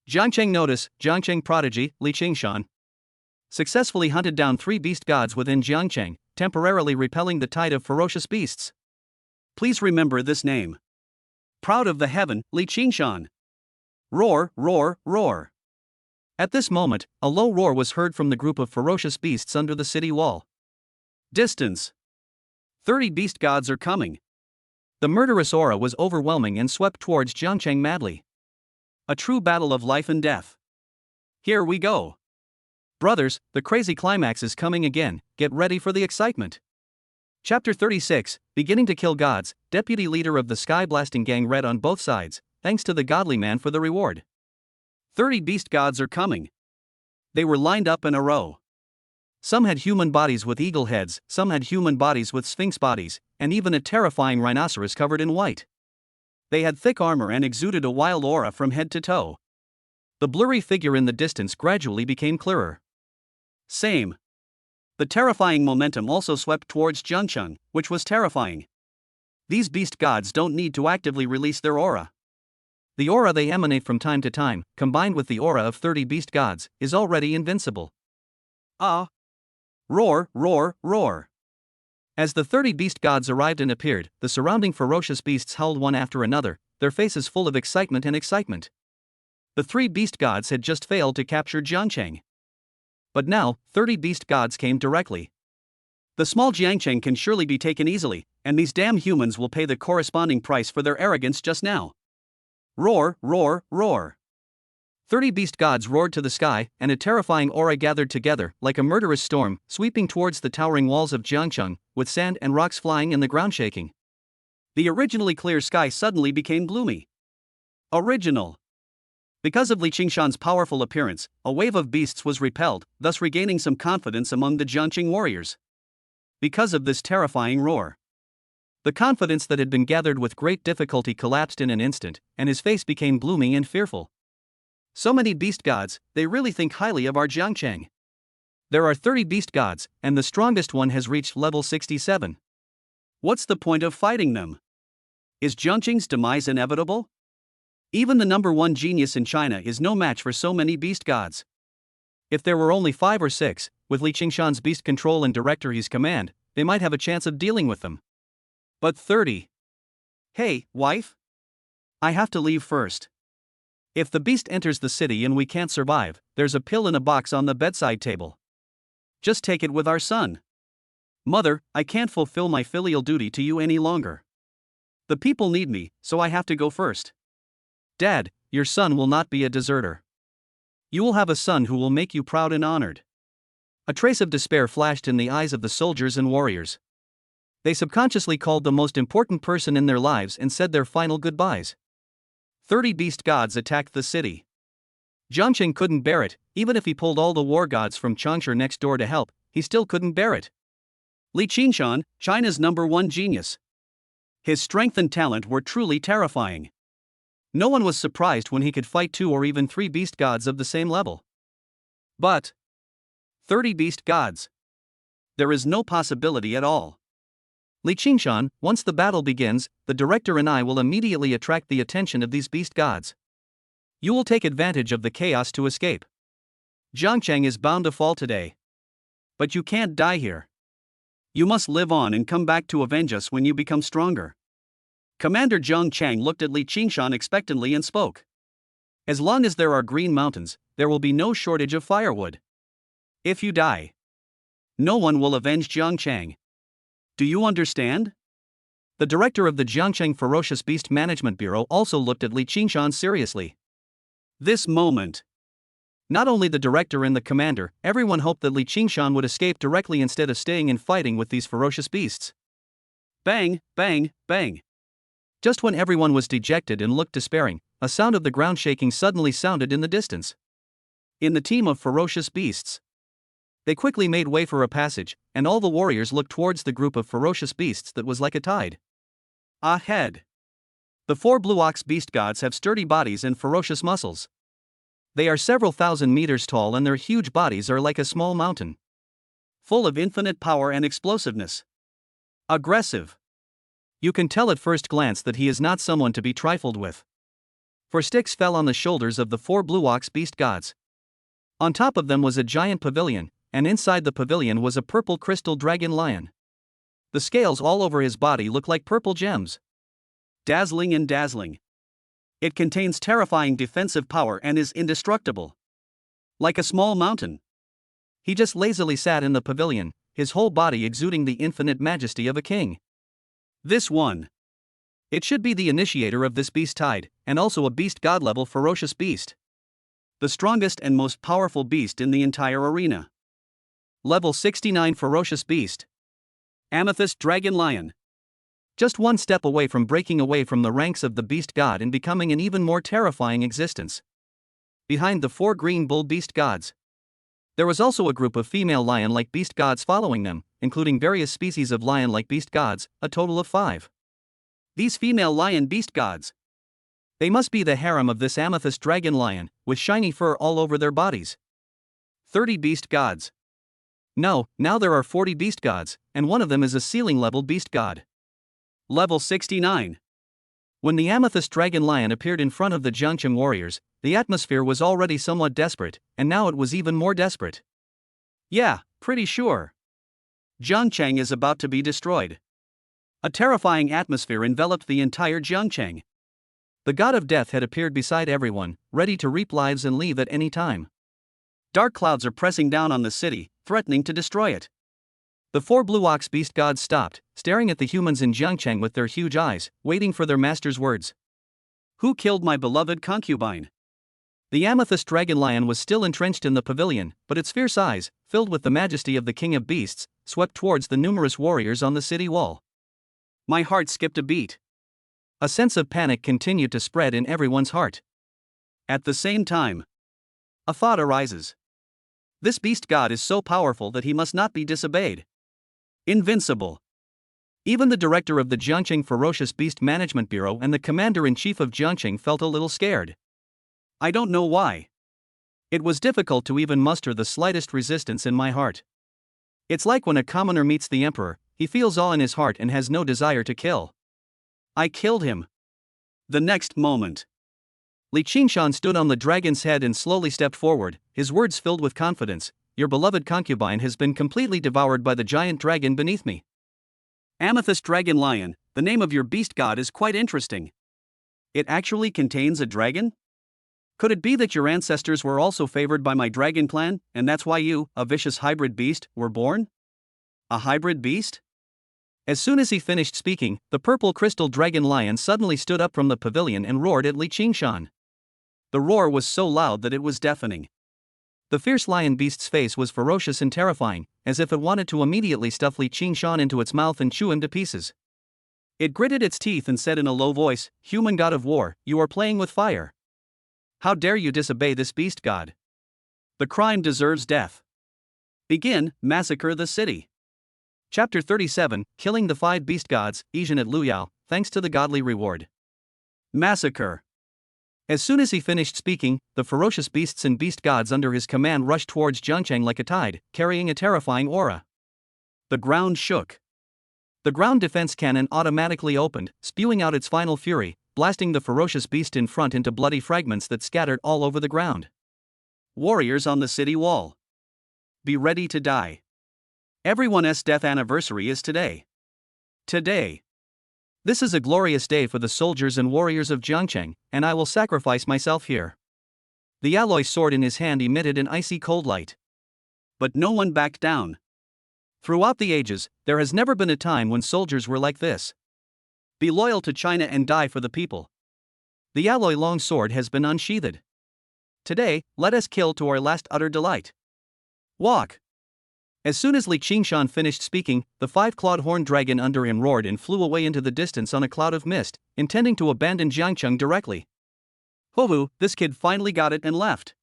Jiangcheng notice, Jiangcheng prodigy, Li Qingshan successfully hunted down 3 beast gods within Jiangcheng, temporarily repelling the tide of ferocious beasts. Please remember this name. Proud of the heaven, Li Qingshan. Roar, roar, roar. At this moment, a low roar was heard from the group of ferocious beasts under the city wall. Distance. 30 beast gods are coming. The murderous aura was overwhelming and swept towards Jiangcheng madly. A true battle of life and death. Here we go. Brothers, the crazy climax is coming again, get ready for the excitement. Chapter 36, Beginning to Kill Gods, Deputy Leader of the Sky Blasting Gang read on both sides, thanks to the godly man for the reward. 30 beast gods are coming. They were lined up in a row. Some had human bodies with eagle heads, some had human bodies with sphinx bodies, and even a terrifying rhinoceros covered in white. They had thick armor and exuded a wild aura from head to toe. The blurry figure in the distance gradually became clearer. Same. The terrifying momentum also swept towards Jiangcheng, which was terrifying. These beast gods don't need to actively release their aura. The aura they emanate from time to time, combined with the aura of 30 beast gods, is already invincible. Ah! Roar, roar, roar. As the 30 beast gods arrived and appeared, the surrounding ferocious beasts howled one after another, their faces full of excitement and excitement. The 3 beast gods had just failed to capture Jiangcheng. But now, 30 beast gods came directly. The small Jiangcheng can surely be taken easily, and these damn humans will pay the corresponding price for their arrogance just now. Roar, roar, roar. 30 beast gods roared to the sky, and a terrifying aura gathered together, like a murderous storm, sweeping towards the towering walls of Jiangcheng, with sand and rocks flying and the ground shaking. The originally clear sky suddenly became gloomy. Original. Because of Li Qingshan's powerful appearance, a wave of beasts was repelled, thus regaining some confidence among the Jiangcheng warriors. Because of this terrifying roar, the confidence that had been gathered with great difficulty collapsed in an instant, and his face became gloomy and fearful. So many beast gods, they really think highly of our Jiangcheng. There are 30 beast gods, and the strongest one has reached level 67. What's the point of fighting them? Is Jiangcheng's demise inevitable? Even the number 1 genius in China is no match for so many beast gods. If there were only 5 or 6, with Li Qingshan's beast control and directory's command, they might have a chance of dealing with them. But 30. Hey, wife? I have to leave first. If the beast enters the city and we can't survive, there's a pill in a box on the bedside table. Just take it with our son. Mother, I can't fulfill my filial duty to you any longer. The people need me, so I have to go first. Dad, your son will not be a deserter. You will have a son who will make you proud and honored. A trace of despair flashed in the eyes of the soldiers and warriors. They subconsciously called the most important person in their lives and said their final goodbyes. 30 beast gods attacked the city. Jiangcheng couldn't bear it, even if he pulled all the war gods from Changsha next door to help, he still couldn't bear it. Li Qingshan, China's number 1 genius. His strength and talent were truly terrifying. No one was surprised when he could fight 2 or even 3 beast gods of the same level. But 30 beast gods. There is no possibility at all. Li Qingshan, once the battle begins, the director and I will immediately attract the attention of these beast gods. You will take advantage of the chaos to escape. Jiangcheng is bound to fall today. But you can't die here. You must live on and come back to avenge us when you become stronger. Commander Zhang Chang looked at Li Qingshan expectantly and spoke. As long as there are green mountains, there will be no shortage of firewood. If you die, no one will avenge Jiangcheng. Do you understand? The director of the Jiangcheng Ferocious Beast Management Bureau also looked at Li Qingshan seriously. This moment. Not only the director and the commander, everyone hoped that Li Qingshan would escape directly instead of staying and fighting with these ferocious beasts. Bang, bang, bang. Just when everyone was dejected and looked despairing, a sound of the ground shaking suddenly sounded in the distance. In the team of ferocious beasts. They quickly made way for a passage, and all the warriors looked towards the group of ferocious beasts that was like a tide. Ahead. The 4 blue ox beast gods have sturdy bodies and ferocious muscles. They are several thousand meters tall and their huge bodies are like a small mountain. Full of infinite power and explosiveness. Aggressive. You can tell at first glance that he is not someone to be trifled with. For sticks fell on the shoulders of the 4 blue ox beast gods. On top of them was a giant pavilion, and inside the pavilion was a purple crystal dragon lion. The scales all over his body look like purple gems. dazzling and dazzling. It contains terrifying defensive power and is indestructible. Like a small mountain. He just lazily sat in the pavilion, his whole body exuding the infinite majesty of a king. This one. It should be the initiator of this beast tide, and also a beast god level ferocious beast. The strongest and most powerful beast in the entire arena. Level 69 ferocious beast. Amethyst Dragon Lion. Just one step away from breaking away from the ranks of the beast god and becoming an even more terrifying existence. Behind the 4 green bull beast gods, there was also a group of female lion-like beast gods following them, including various species of lion-like beast gods, a total of 5. These female lion beast gods. They must be the harem of this amethyst dragon lion, with shiny fur all over their bodies. 30 beast gods. No, now there are 40 beast gods, and one of them is a ceiling-level beast god. Level 69. When the amethyst dragon lion appeared in front of the Jiangcheng warriors, the atmosphere was already somewhat desperate, and now it was even more desperate. Yeah, pretty sure. Jiangcheng is about to be destroyed. A terrifying atmosphere enveloped the entire Jiangcheng. The god of death had appeared beside everyone, ready to reap lives and leave at any time. Dark clouds are pressing down on the city, threatening to destroy it. The 4 blue ox beast gods stopped, staring at the humans in Jiangcheng with their huge eyes, waiting for their master's words. Who killed my beloved concubine? The amethyst dragon lion was still entrenched in the pavilion, but its fierce eyes, filled with the majesty of the king of beasts, swept towards the numerous warriors on the city wall. My heart skipped a beat. A sense of panic continued to spread in everyone's heart. At the same time, a thought arises. This beast god is so powerful that he must not be disobeyed. Invincible. Even the director of the Jiangcheng Ferocious Beast Management Bureau and the commander-in-chief of Jiangcheng felt a little scared. I don't know why. It was difficult to even muster the slightest resistance in my heart. It's like when a commoner meets the emperor, he feels awe in his heart and has no desire to kill. I killed him. The next moment, Li Qingshan stood on the dragon's head and slowly stepped forward, his words filled with confidence. Your beloved concubine has been completely devoured by the giant dragon beneath me. Amethyst Dragon Lion, the name of your beast god is quite interesting. It actually contains a dragon? Could it be that your ancestors were also favored by my dragon clan, and that's why you, a vicious hybrid beast, were born? A hybrid beast? As soon as he finished speaking, the purple crystal dragon lion suddenly stood up from the pavilion and roared at Li Qingshan. The roar was so loud that it was deafening. The fierce lion beast's face was ferocious and terrifying, as if it wanted to immediately stuff Li Qingshan into its mouth and chew him to pieces. It gritted its teeth and said in a low voice, Human god of war, you are playing with fire. How dare you disobey this beast god? The crime deserves death. Begin, massacre the city. Chapter 37, Killing the 5 Beast Gods, Asian at Luyao, thanks to the godly reward. Massacre. As soon as he finished speaking, the ferocious beasts and beast gods under his command rushed towards Jiangcheng like a tide, carrying a terrifying aura. The ground shook. The ground defense cannon automatically opened, spewing out its final fury, blasting the ferocious beast in front into bloody fragments that scattered all over the ground. Warriors on the city wall. Be ready to die. Everyone's death anniversary is today. Today. This is a glorious day for the soldiers and warriors of Jiangcheng, and I will sacrifice myself here. The alloy sword in his hand emitted an icy cold light. But no one backed down. Throughout the ages, there has never been a time when soldiers were like this. Be loyal to China and die for the people. The alloy long sword has been unsheathed. Today, let us kill to our last utter delight. Walk. As soon as Li Qingshan finished speaking, the 5-clawed horned dragon under him roared and flew away into the distance on a cloud of mist, intending to abandon Jiangcheng directly. Hovu, this kid finally got it and left.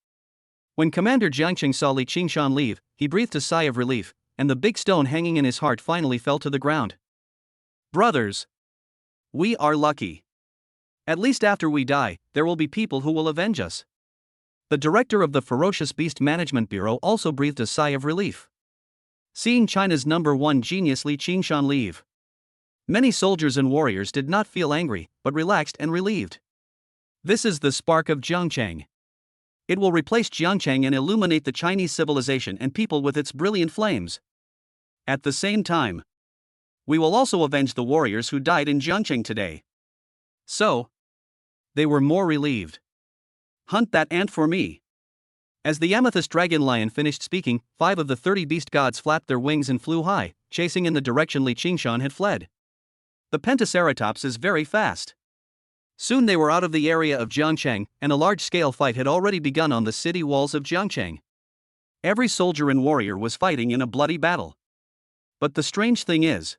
When Commander Jiangcheng saw Li Qingshan leave, he breathed a sigh of relief, and the big stone hanging in his heart finally fell to the ground. Brothers. We are lucky. At least after we die, there will be people who will avenge us. The director of the Ferocious Beast Management Bureau also breathed a sigh of relief. Seeing China's #1 genius Li Qingshan leave, many soldiers and warriors did not feel angry, but relaxed and relieved. This is the spark of Jiangcheng. It will replace Jiangcheng and illuminate the Chinese civilization and people with its brilliant flames. At the same time, we will also avenge the warriors who died in Jiangcheng today. So, they were more relieved. Hunt that ant for me. As the amethyst dragon lion finished speaking, 5 of the 30 beast gods flapped their wings and flew high, chasing in the direction Li Qingshan had fled. The Pentaceratops is very fast. Soon they were out of the area of Jiangcheng, and a large-scale fight had already begun on the city walls of Jiangcheng. Every soldier and warrior was fighting in a bloody battle. But the strange thing is,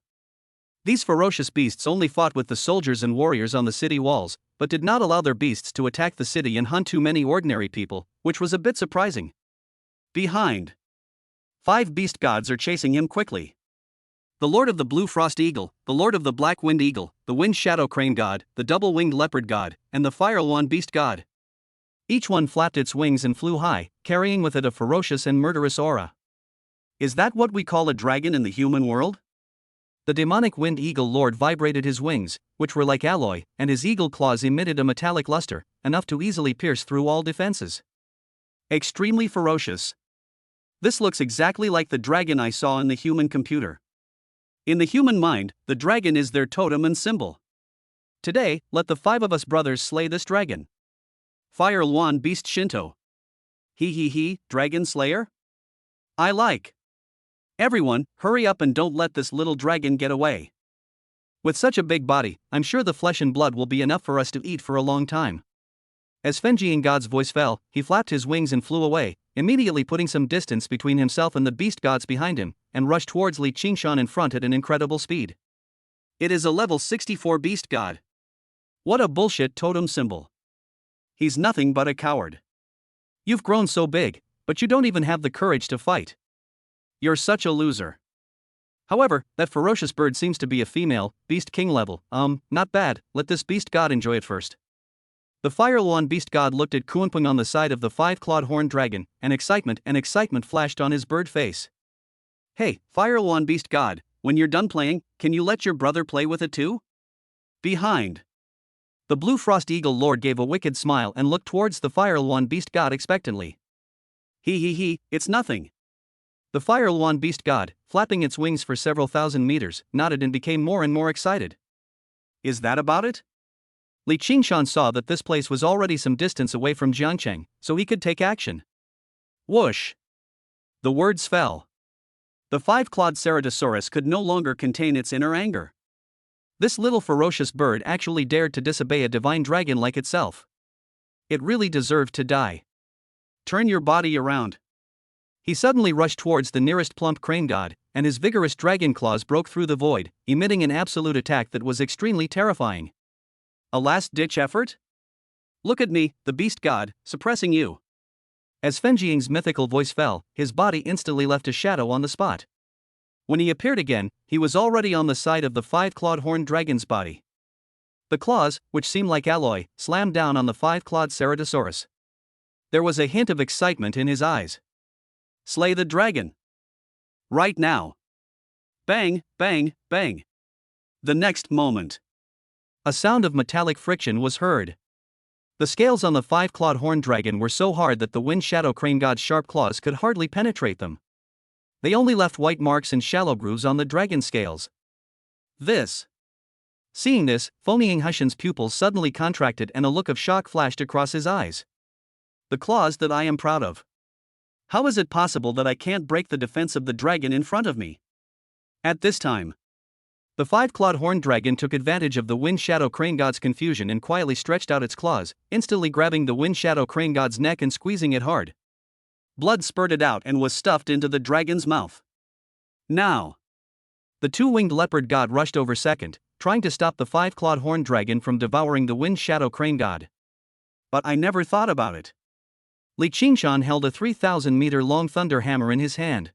these ferocious beasts only fought with the soldiers and warriors on the city walls, but did not allow their beasts to attack the city and hunt too many ordinary people, which was a bit surprising. Behind, 5 beast gods are chasing him quickly. The Lord of the Blue Frost Eagle, the Lord of the Black Wind Eagle, the Wind Shadow Crane God, the Double-Winged Leopard God, and the Firelwan Beast God. Each one flapped its wings and flew high, carrying with it a ferocious and murderous aura. Is that what we call a dragon in the human world? The demonic Wind Eagle Lord vibrated his wings, which were like alloy, and his eagle claws emitted a metallic luster, enough to easily pierce through all defenses. Extremely ferocious. This looks exactly like the dragon I saw in the human computer. In the human mind, the dragon is their totem and symbol. Today, let the 5 of us brothers slay this dragon. Firelwan Beast Shinto. He, Dragon Slayer? I like. Everyone, hurry up and don't let this little dragon get away. With such a big body, I'm sure the flesh and blood will be enough for us to eat for a long time. As Fenjian God's voice fell, he flapped his wings and flew away, immediately putting some distance between himself and the beast gods behind him, and rushed towards Li Qingshan in front at an incredible speed. It is a level 64 beast god. What a bullshit totem symbol. He's nothing but a coward. You've grown so big, but you don't even have the courage to fight. You're such a loser. However, that ferocious bird seems to be a female, beast king level. Not bad, let this beast god enjoy it first. The Firelwan beast god looked at Kunpeng on the side of the 5-clawed horned dragon, and excitement flashed on his bird face. Hey, Firelwan beast god, when you're done playing, can you let your brother play with it too? Behind. The Blue Frost Eagle Lord gave a wicked smile and looked towards the Firelwan beast god expectantly. It's nothing. The Firelwan beast god, flapping its wings for several thousand meters, nodded and became more and more excited. Is that about it? Li Qingshan saw that this place was already some distance away from Jiangcheng, so he could take action. Whoosh! The words fell. The 5-clawed Ceratosaurus could no longer contain its inner anger. This little ferocious bird actually dared to disobey a divine dragon like itself. It really deserved to die. Turn your body around. He suddenly rushed towards the nearest plump crane god, and his vigorous dragon claws broke through the void, emitting an absolute attack that was extremely terrifying. A last-ditch effort? Look at me, the beast god, suppressing you. As Fenjiang's mythical voice fell, his body instantly left a shadow on the spot. When he appeared again, he was already on the side of the 5-clawed horned dragon's body. The claws, which seemed like alloy, slammed down on the 5-clawed Ceratosaurus. There was a hint of excitement in his eyes. Slay the dragon. Right now. Bang, bang, bang. The next moment, a sound of metallic friction was heard. The scales on the 5-clawed horned dragon were so hard that the Wind Shadow Crane God's sharp claws could hardly penetrate them. They only left white marks and shallow grooves on the dragon scales. Seeing this, Feng Hushan's pupils suddenly contracted and a look of shock flashed across his eyes. The claws that I am proud of. How is it possible that I can't break the defense of the dragon in front of me? At this time, the 5-clawed horned dragon took advantage of the Wind Shadow Crane God's confusion and quietly stretched out its claws, instantly grabbing the Wind Shadow Crane God's neck and squeezing it hard. Blood spurted out and was stuffed into the dragon's mouth. Now, the 2-winged leopard god rushed over second, trying to stop the 5-clawed horned dragon from devouring the Wind Shadow Crane God. But I never thought about it. Li Qingshan held a 3,000-meter-long thunder hammer in his hand.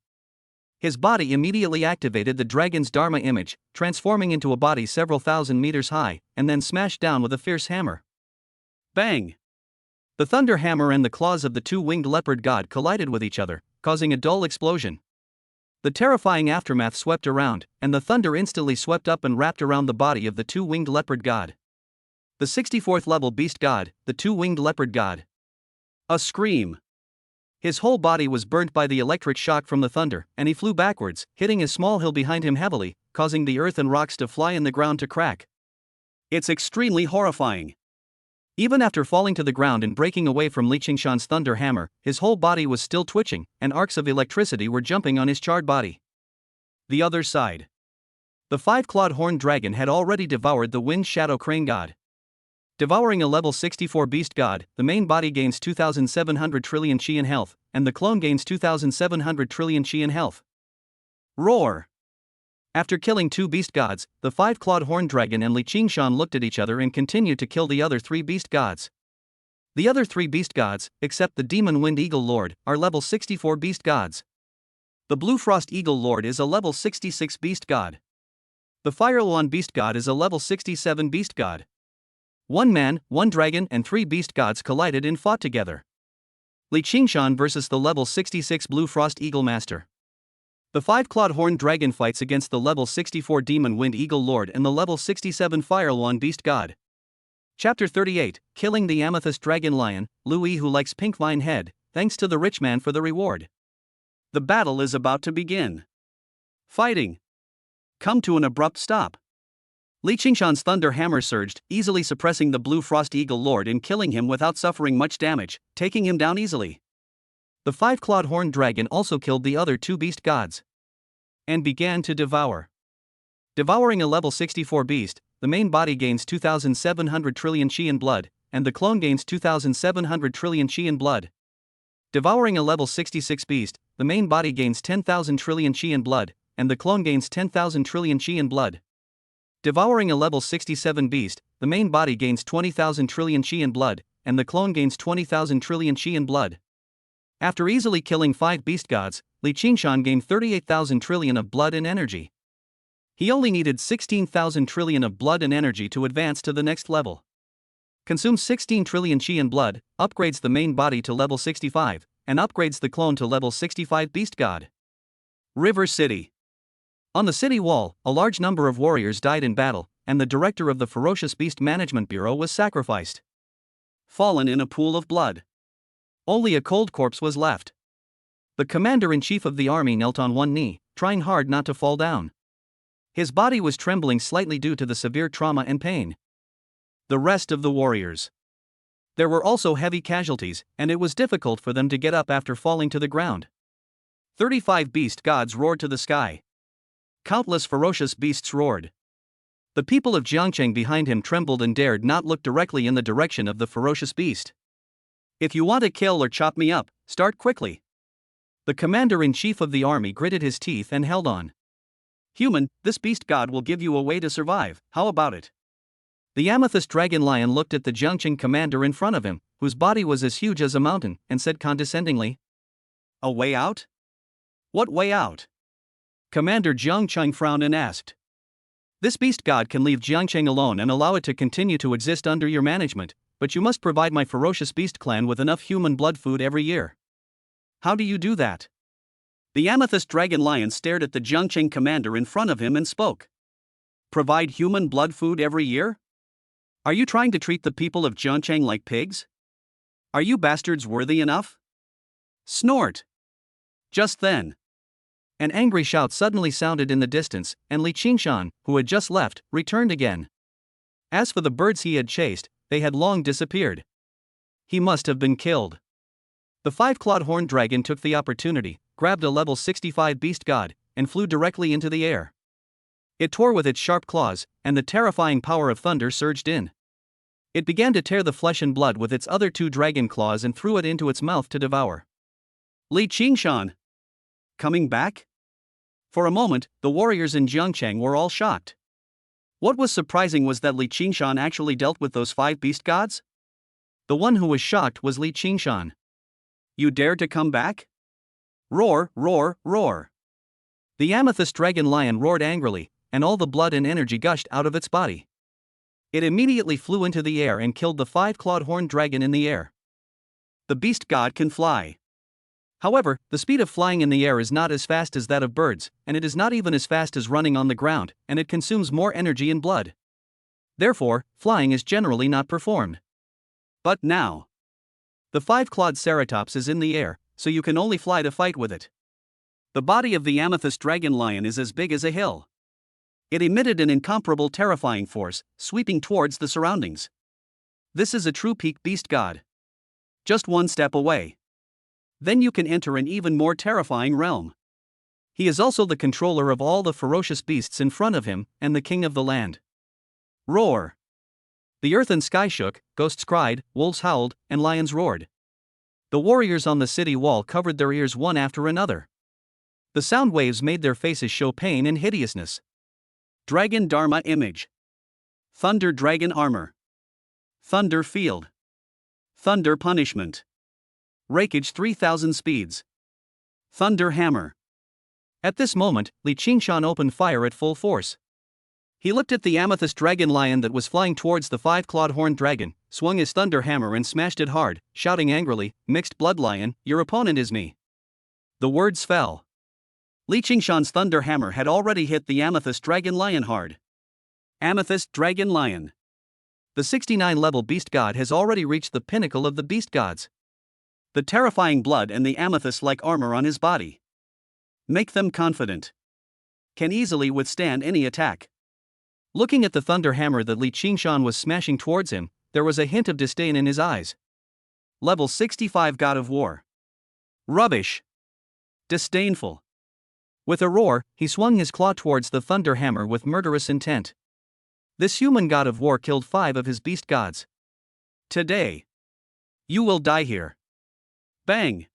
His body immediately activated the dragon's Dharma image, transforming into a body several thousand meters high, and then smashed down with a fierce hammer. Bang! The thunder hammer and the claws of the 2-winged leopard god collided with each other, causing a dull explosion. The terrifying aftermath swept around, and the thunder instantly swept up and wrapped around the body of the 2-winged leopard god. The 64th level beast god, the 2-winged leopard god. A scream. His whole body was burnt by the electric shock from the thunder, and he flew backwards, hitting a small hill behind him heavily, causing the earth and rocks to fly in the ground to crack. It's extremely horrifying. Even after falling to the ground and breaking away from Li Qingshan's thunder hammer, his whole body was still twitching, and arcs of electricity were jumping on his charred body. The other side. The five-clawed horned dragon had already devoured the wind shadow crane god. Devouring a level 64 beast god, the main body gains 2,700 trillion chi in health, and the clone gains 2,700 trillion chi in health. Roar! After killing two beast gods, the five-clawed horned dragon and Li Qingshan looked at each other and continued to kill the other three beast gods. The other three beast gods, except the demon wind eagle lord, are level 64 beast gods. The blue frost eagle lord is a level 66 beast god. The Firelwan beast god is a level 67 beast god. One man, one dragon and three beast gods collided and fought together. Li Qingshan versus the level 66 blue frost eagle master. The five-clawed horned dragon fights against the level 64 demon wind eagle lord and the level 67 Firelwan beast god. Chapter 38, Killing the Amethyst Dragon Lion, Louis who likes pink vine head, thanks to the rich man for the reward. The battle is about to begin. Fighting. Come to an abrupt stop. Li Qingshan's thunder hammer surged, easily suppressing the blue frost eagle lord and killing him without suffering much damage, taking him down easily. The five-clawed horned dragon also killed the other two beast gods and began to devour. Devouring a level 64 beast, the main body gains 2,700 trillion chi in blood, and the clone gains 2,700 trillion chi in blood. Devouring a level 66 beast, the main body gains 10,000 trillion chi in blood, and the clone gains 10,000 trillion chi in blood. Devouring a level 67 beast, the main body gains 20,000 trillion chi in blood, and the clone gains 20,000 trillion chi in blood. After easily killing 5 beast gods, Li Qingshan gained 38,000 trillion of blood and energy. He only needed 16,000 trillion of blood and energy to advance to the next level. Consumes 16 trillion chi in blood, upgrades the main body to level 65, and upgrades the clone to level 65 beast god. River City. On the city wall, a large number of warriors died in battle, and the director of the Ferocious Beast Management Bureau was sacrificed. Fallen in a pool of blood. Only a cold corpse was left. The commander-in-chief of the army knelt on one knee, trying hard not to fall down. His body was trembling slightly due to the severe trauma and pain. The rest of the warriors. There were also heavy casualties, and it was difficult for them to get up after falling to the ground. 35 beast gods roared to the sky. Countless ferocious beasts roared. The people of Jiangcheng behind him trembled and dared not look directly in the direction of the ferocious beast. If you want to kill or chop me up, start quickly. The commander-in-chief of the army gritted his teeth and held on. Human, this beast god will give you a way to survive, how about it? The amethyst dragon lion looked at the Jiangcheng commander in front of him, whose body was as huge as a mountain, and said condescendingly, "A way out? What way out?" Commander Jiangcheng frowned and asked. "This beast god can leave Jiangcheng alone and allow it to continue to exist under your management, but you must provide my ferocious beast clan with enough human blood food every year. How do you do that?" The amethyst dragon lion stared at the Jiangcheng commander in front of him and spoke. "Provide human blood food every year? Are you trying to treat the people of Jiangcheng like pigs? Are you bastards worthy enough?" Snort. Just then, an angry shout suddenly sounded in the distance, and Li Qingshan, who had just left, returned again. As for the birds he had chased, they had long disappeared. He must have been killed. The five-clawed horned dragon took the opportunity, grabbed a level 65 beast god, and flew directly into the air. It tore with its sharp claws, and the terrifying power of thunder surged in. It began to tear the flesh and blood with its other two dragon claws and threw it into its mouth to devour. Li Qingshan! Coming back? For a moment, the warriors in Jiangcheng were all shocked. What was surprising was that Li Qingshan actually dealt with those 5 beast gods? The one who was shocked was Li Qingshan. "You dare to come back? Roar, roar, roar." The amethyst dragon lion roared angrily, and all the blood and energy gushed out of its body. It immediately flew into the air and killed the 5-clawed horned dragon in the air. The beast god can fly. However, the speed of flying in the air is not as fast as that of birds, and it is not even as fast as running on the ground, and it consumes more energy and blood. Therefore, flying is generally not performed. But now, the 5-clawed ceratops is in the air, so you can only fly to fight with it. The body of the amethyst dragon lion is as big as a hill. It emitted an incomparable terrifying force, sweeping towards the surroundings. This is a true peak beast god. Just one step away. Then you can enter an even more terrifying realm. He is also the controller of all the ferocious beasts in front of him, and the king of the land. Roar! The earth and sky shook, ghosts cried, wolves howled, and lions roared. The warriors on the city wall covered their ears one after another. The sound waves made their faces show pain and hideousness. Dragon Dharma image. Thunder dragon armor. Thunder field. Thunder punishment. Rakeage 3000 speeds. Thunder hammer. At this moment, Li Qingshan opened fire at full force. He looked at the amethyst dragon lion that was flying towards the five-clawed horned dragon, swung his thunder hammer and smashed it hard, shouting angrily, "Mixed blood lion, your opponent is me." The words fell. Li Qingshan's thunder hammer had already hit the amethyst dragon lion hard. Amethyst dragon lion. The 69-level beast god has already reached the pinnacle of the beast gods. The terrifying blood and the amethyst-like armor on his body make them confident. Can easily withstand any attack. Looking at the thunder hammer that Li Qingshan was smashing towards him, there was a hint of disdain in his eyes. Level 65 God of War. Rubbish. Disdainful. With a roar, he swung his claw towards the thunder hammer with murderous intent. This human god of war killed 5 of his beast gods. Today, you will die here. Bang!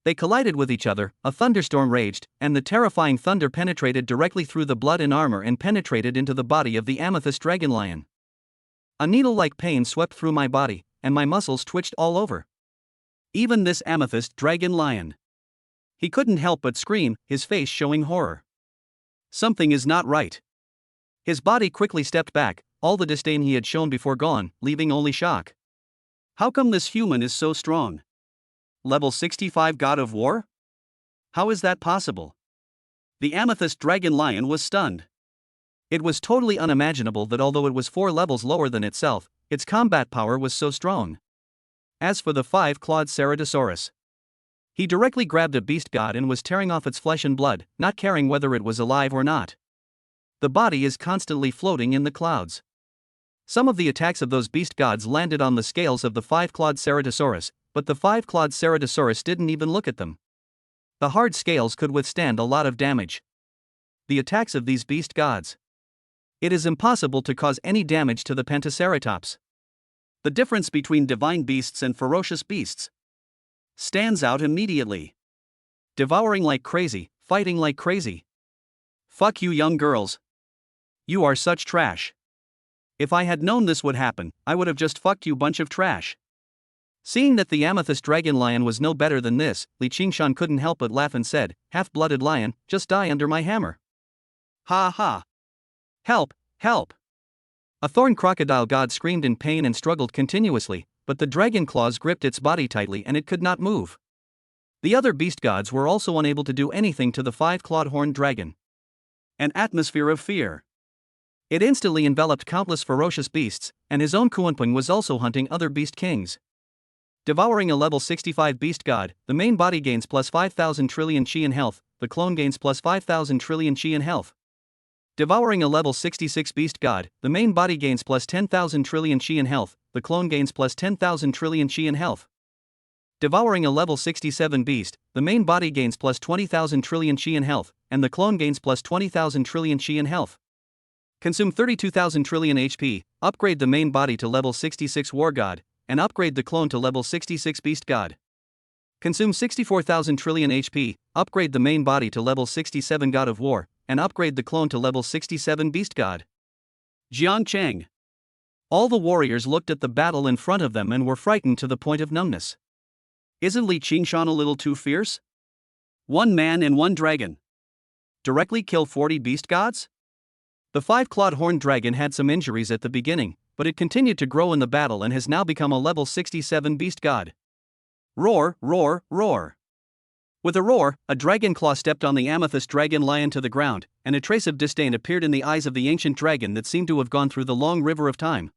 They collided with each other, a thunderstorm raged, and the terrifying thunder penetrated directly through the blood and armor and penetrated into the body of the amethyst dragon lion. A needle-like pain swept through my body, and my muscles twitched all over. Even this amethyst dragon lion. He couldn't help but scream, his face showing horror. Something is not right. His body quickly stepped back, all the disdain he had shown before gone, leaving only shock. How come this human is so strong? Level 65 God of War? How is that possible? The amethyst dragon lion was stunned. It was totally unimaginable that although it was 4 levels lower than itself, its combat power was so strong. As for the 5-clawed Ceratosaurus, he directly grabbed a beast god and was tearing off its flesh and blood, not caring whether it was alive or not. The body is constantly floating in the clouds. Some of the attacks of those beast gods landed on the scales of the 5-clawed Ceratosaurus, but the 5-clawed Ceratosaurus didn't even look at them. The hard scales could withstand a lot of damage. The attacks of these beast gods. It is impossible to cause any damage to the Pentaceratops. The difference between divine beasts and ferocious beasts stands out immediately. Devouring like crazy, fighting like crazy. Fuck you, young girls. You are such trash. If I had known this would happen, I would have just fucked you bunch of trash. Seeing that the amethyst dragon lion was no better than this, Li Qingshan couldn't help but laugh and said, "Half-blooded lion, just die under my hammer." Ha ha. Help, help. A thorn crocodile god screamed in pain and struggled continuously, but the dragon claws gripped its body tightly and it could not move. The other beast gods were also unable to do anything to the 5-clawed horned dragon. An atmosphere of fear. It instantly enveloped countless ferocious beasts, and his own Kuanping was also hunting other beast kings. Devouring a level 65 beast god, the main body gains plus 5,000 trillion chi in health, the clone gains plus 5,000 trillion chi in health. Devouring a level 66 beast god, the main body gains plus 10,000 trillion chi in health, the clone gains plus 10,000 trillion chi in health. Devouring a level 67 beast, the main body gains plus 20,000 trillion chi in health, and the clone gains plus 20,000 trillion chi in health. Consume 32,000 trillion HP, upgrade the main body to level 66 war god, and upgrade the clone to level 66 beast god. Consume 64,000 trillion HP, upgrade the main body to level 67 god of war, and upgrade the clone to level 67 beast god. Jiangcheng. All the warriors looked at the battle in front of them and were frightened to the point of numbness. Isn't Li Qingshan a little too fierce? 1 man and 1 dragon. Directly kill 40 beast gods? The 5-clawed horned dragon had some injuries at the beginning, but it continued to grow in the battle and has now become a level 67 beast god. Roar, roar, roar. With a roar, a dragon claw stepped on the amethyst dragon lion to the ground, and a trace of disdain appeared in the eyes of the ancient dragon that seemed to have gone through the long river of time.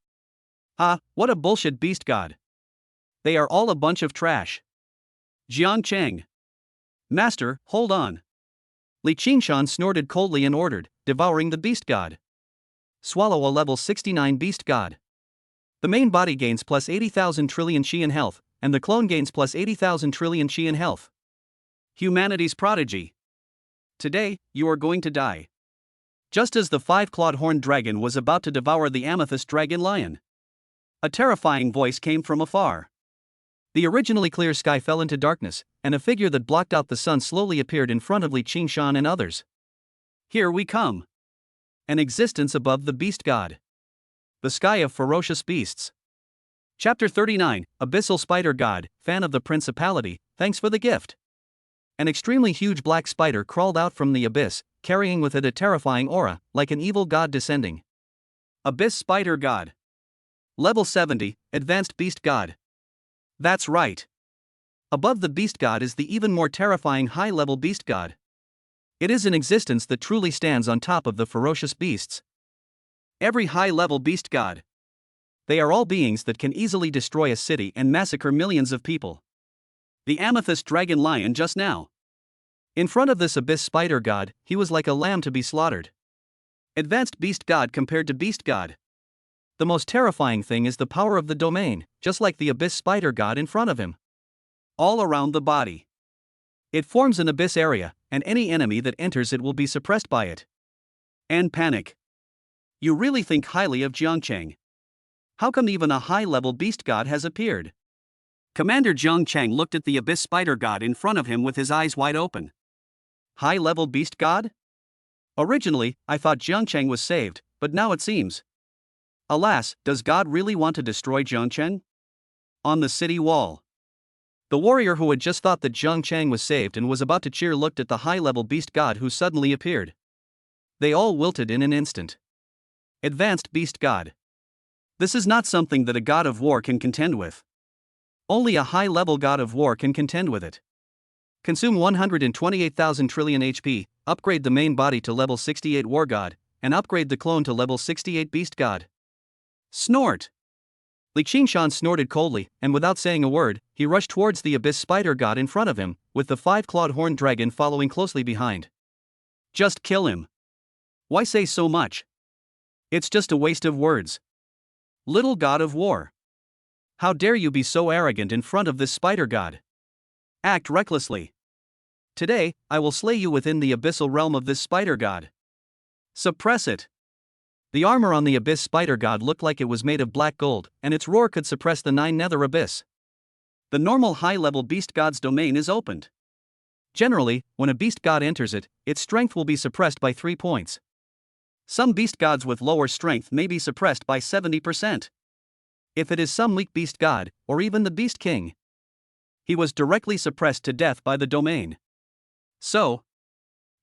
Ah, what a bullshit beast god. They are all a bunch of trash. Jiangcheng. Master, hold on. Li Qingshan snorted coldly and ordered, devouring the beast god. Swallow a level 69 beast god. The main body gains plus 80,000 trillion Qi in health, and the clone gains plus 80,000 trillion Qi in health. Humanity's prodigy. Today, you are going to die. Just as the five-clawed horned dragon was about to devour the amethyst dragon lion, a terrifying voice came from afar. The originally clear sky fell into darkness, and a figure that blocked out the sun slowly appeared in front of Li Qingshan and others. Here we come. An existence above the beast god. The sky of ferocious beasts. Chapter 39, Abyssal Spider God, fan of the principality, thanks for the gift. An extremely huge black spider crawled out from the abyss, carrying with it a terrifying aura, like an evil god descending. Abyss Spider God. Level 70, Advanced Beast God. That's right. Above the beast god is the even more terrifying high-level beast god. It is an existence that truly stands on top of the ferocious beasts. Every high-level beast god. They are all beings that can easily destroy a city and massacre millions of people. The amethyst dragon lion just now. In front of this abyss spider god, he was like a lamb to be slaughtered. Advanced beast god compared to beast god. The most terrifying thing is the power of the domain, just like the abyss spider god in front of him. All around the body. It forms an abyss area, and any enemy that enters it will be suppressed by it. And panic. You really think highly of Jiangcheng. How come even a high-level beast god has appeared? Commander Jiangcheng looked at the abyss spider god in front of him with his eyes wide open. High-level beast god? Originally, I thought Jiangcheng was saved, but now it seems. Alas, does God really want to destroy Jiangcheng? On the city wall. The warrior who had just thought that Jiangcheng was saved and was about to cheer looked at the high-level beast god who suddenly appeared. They all wilted in an instant. Advanced beast god. This is not something that a god of war can contend with. Only a high-level god of war can contend with it. Consume 128,000 trillion HP, upgrade the main body to level 68 war god, and upgrade the clone to level 68 beast god. Snort! Li Qingshan snorted coldly, and without saying a word, he rushed towards the abyss spider god in front of him, with the five-clawed horned dragon following closely behind. Just kill him. Why say so much? It's just a waste of words. Little god of war. How dare you be so arrogant in front of this spider god? Act recklessly. Today, I will slay you within the abyssal realm of this spider god. Suppress it. The armor on the abyss spider god looked like it was made of black gold, and its roar could suppress the 9 nether abyss. The normal high-level beast god's domain is opened. Generally, when a beast god enters it, its strength will be suppressed by 3 points. Some beast gods with lower strength may be suppressed by 70%. If it is some weak beast god, or even the beast king, he was directly suppressed to death by the domain. So,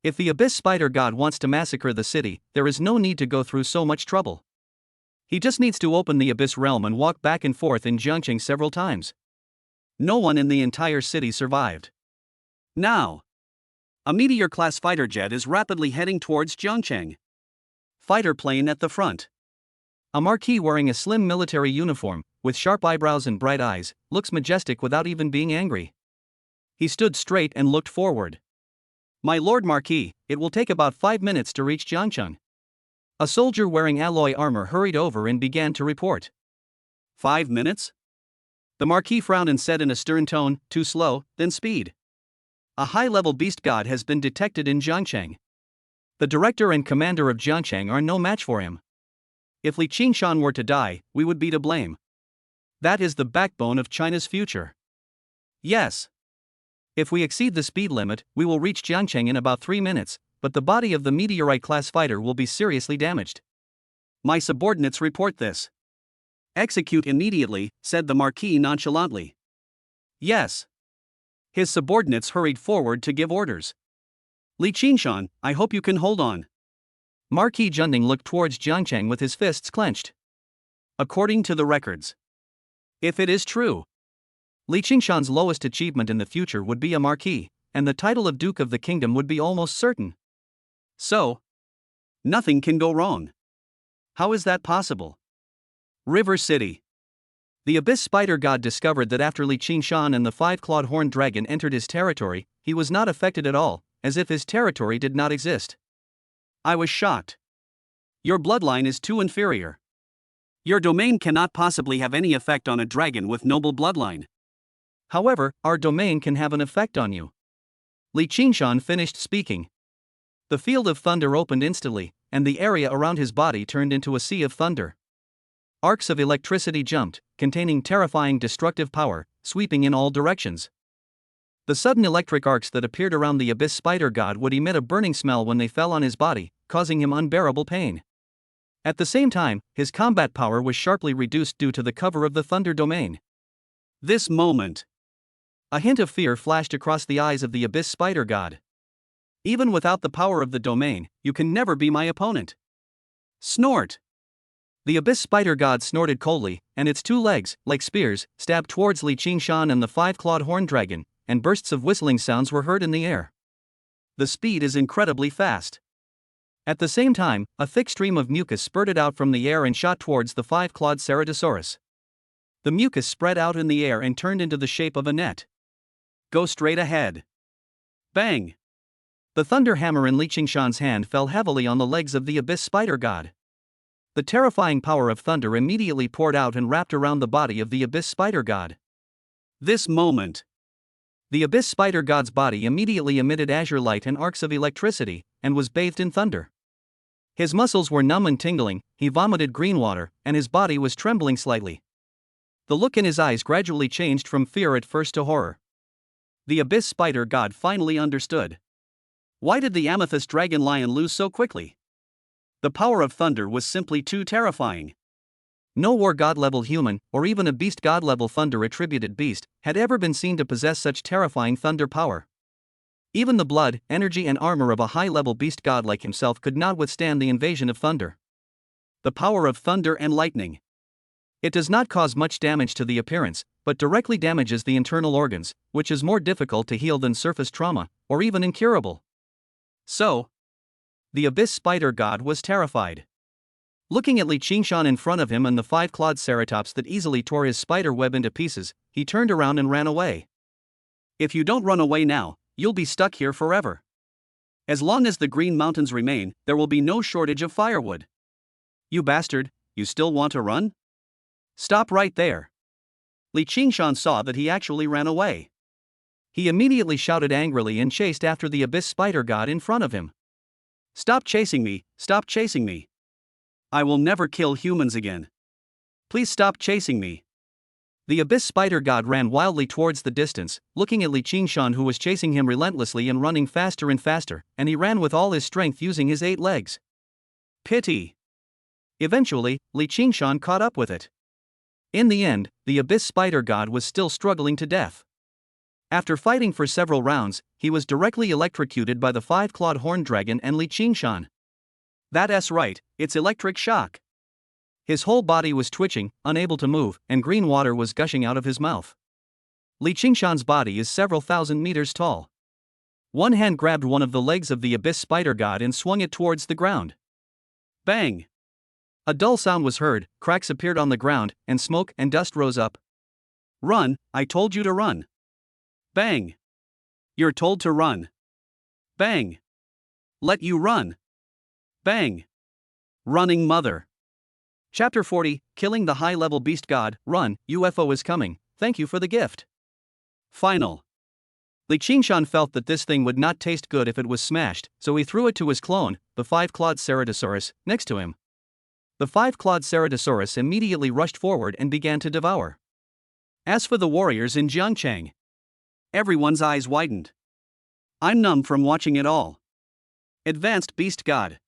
if the abyss spider god wants to massacre the city, there is no need to go through so much trouble. He just needs to open the abyss realm and walk back and forth in Jiangcheng several times. No one in the entire city survived. Now, a meteor-class fighter jet is rapidly heading towards Jiangcheng. Fighter plane at the front. A marquis wearing a slim military uniform, with sharp eyebrows and bright eyes, looks majestic without even being angry. He stood straight and looked forward. My Lord Marquis, it will take about 5 minutes to reach Jiangcheng. A soldier wearing alloy armor hurried over and began to report. 5 minutes? The Marquis frowned and said in a stern tone, too slow, then speed. A high-level beast god has been detected in Jiangcheng. The director and commander of Jiangcheng are no match for him. If Li Qingshan were to die, we would be to blame. That is the backbone of China's future. Yes. If we exceed the speed limit, we will reach Jiangcheng in about 3 minutes, but the body of the meteorite-class fighter will be seriously damaged. My subordinates report this. Execute immediately, said the Marquis nonchalantly. Yes. His subordinates hurried forward to give orders. Li Qingshan, I hope you can hold on. Marquis Junding looked towards Jiangcheng with his fists clenched. According to the records. If it is true, Li Qingshan's lowest achievement in the future would be a marquis, and the title of Duke of the Kingdom would be almost certain. So, nothing can go wrong. How is that possible? River City. The Abyss Spider God discovered that after Li Qingshan and the five-clawed horned dragon entered his territory, he was not affected at all, as if his territory did not exist. I was shocked. Your bloodline is too inferior. Your domain cannot possibly have any effect on a dragon with noble bloodline. However, our domain can have an effect on you. Li Qingshan finished speaking. The field of thunder opened instantly, and the area around his body turned into a sea of thunder. Arcs of electricity jumped, containing terrifying destructive power, sweeping in all directions. The sudden electric arcs that appeared around the abyss spider god would emit a burning smell when they fell on his body, causing him unbearable pain. At the same time, his combat power was sharply reduced due to the cover of the thunder domain. This moment. A hint of fear flashed across the eyes of the abyss spider god. Even without the power of the domain, you can never be my opponent. Snort. The abyss spider god snorted coldly, and its two legs, like spears, stabbed towards Li Qingshan and the five-clawed horn dragon, and bursts of whistling sounds were heard in the air. The speed is incredibly fast. At the same time, a thick stream of mucus spurted out from the air and shot towards the five-clawed Ceratosaurus. The mucus spread out in the air and turned into the shape of a net. Go straight ahead. Bang! The thunder hammer in Li Qingshan's hand fell heavily on the legs of the abyss spider god. The terrifying power of thunder immediately poured out and wrapped around the body of the abyss spider god. This moment. The abyss spider god's body immediately emitted azure light and arcs of electricity, and was bathed in thunder. His muscles were numb and tingling, he vomited green water, and his body was trembling slightly. The look in his eyes gradually changed from fear at first to horror. The abyss spider god finally understood. Why did the amethyst dragon lion lose so quickly? The power of thunder was simply too terrifying. No war god-level human, or even a beast god-level thunder-attributed beast, had ever been seen to possess such terrifying thunder power. Even the blood, energy and armor of a high-level beast god like himself could not withstand the invasion of thunder. The power of thunder and lightning. It does not cause much damage to the appearance, but directly damages the internal organs, which is more difficult to heal than surface trauma, or even incurable. So, the abyss spider god was terrified. Looking at Li Qingshan in front of him and the five-clawed ceratops that easily tore his spider web into pieces, he turned around and ran away. If you don't run away now, you'll be stuck here forever. As long as the Green Mountains remain, there will be no shortage of firewood. You bastard, you still want to run? Stop right there. Li Qingshan saw that he actually ran away. He immediately shouted angrily and chased after the abyss spider god in front of him. Stop chasing me, stop chasing me. I will never kill humans again. Please stop chasing me. The abyss spider god ran wildly towards the distance, looking at Li Qingshan who was chasing him relentlessly and running faster and faster, and he ran with all his strength using his 8 legs. Pity. Eventually, Li Qingshan caught up with it. In the end, the abyss spider god was still struggling to death. After fighting for several rounds, he was directly electrocuted by the five-clawed horn dragon and Li Qingshan. That's right, it's electric shock. His whole body was twitching, unable to move, and green water was gushing out of his mouth. Li Qingshan's body is several thousand meters tall. One hand grabbed one of the legs of the abyss spider god and swung it towards the ground. Bang! A dull sound was heard, cracks appeared on the ground, and smoke and dust rose up. Run, I told you to run. Bang! You're told to run. Bang! Let you run. Bang! Running mother. Chapter 40, Killing the High-Level Beast God, Run, UFO is coming, thank you for the gift. Final. Li Qingshan felt that this thing would not taste good if it was smashed, so he threw it to his clone, the five-clawed Ceratosaurus, next to him. The five-clawed Ceratosaurus immediately rushed forward and began to devour. As for the warriors in Jiangchang, everyone's eyes widened. I'm numb from watching it all. Advanced Beast God.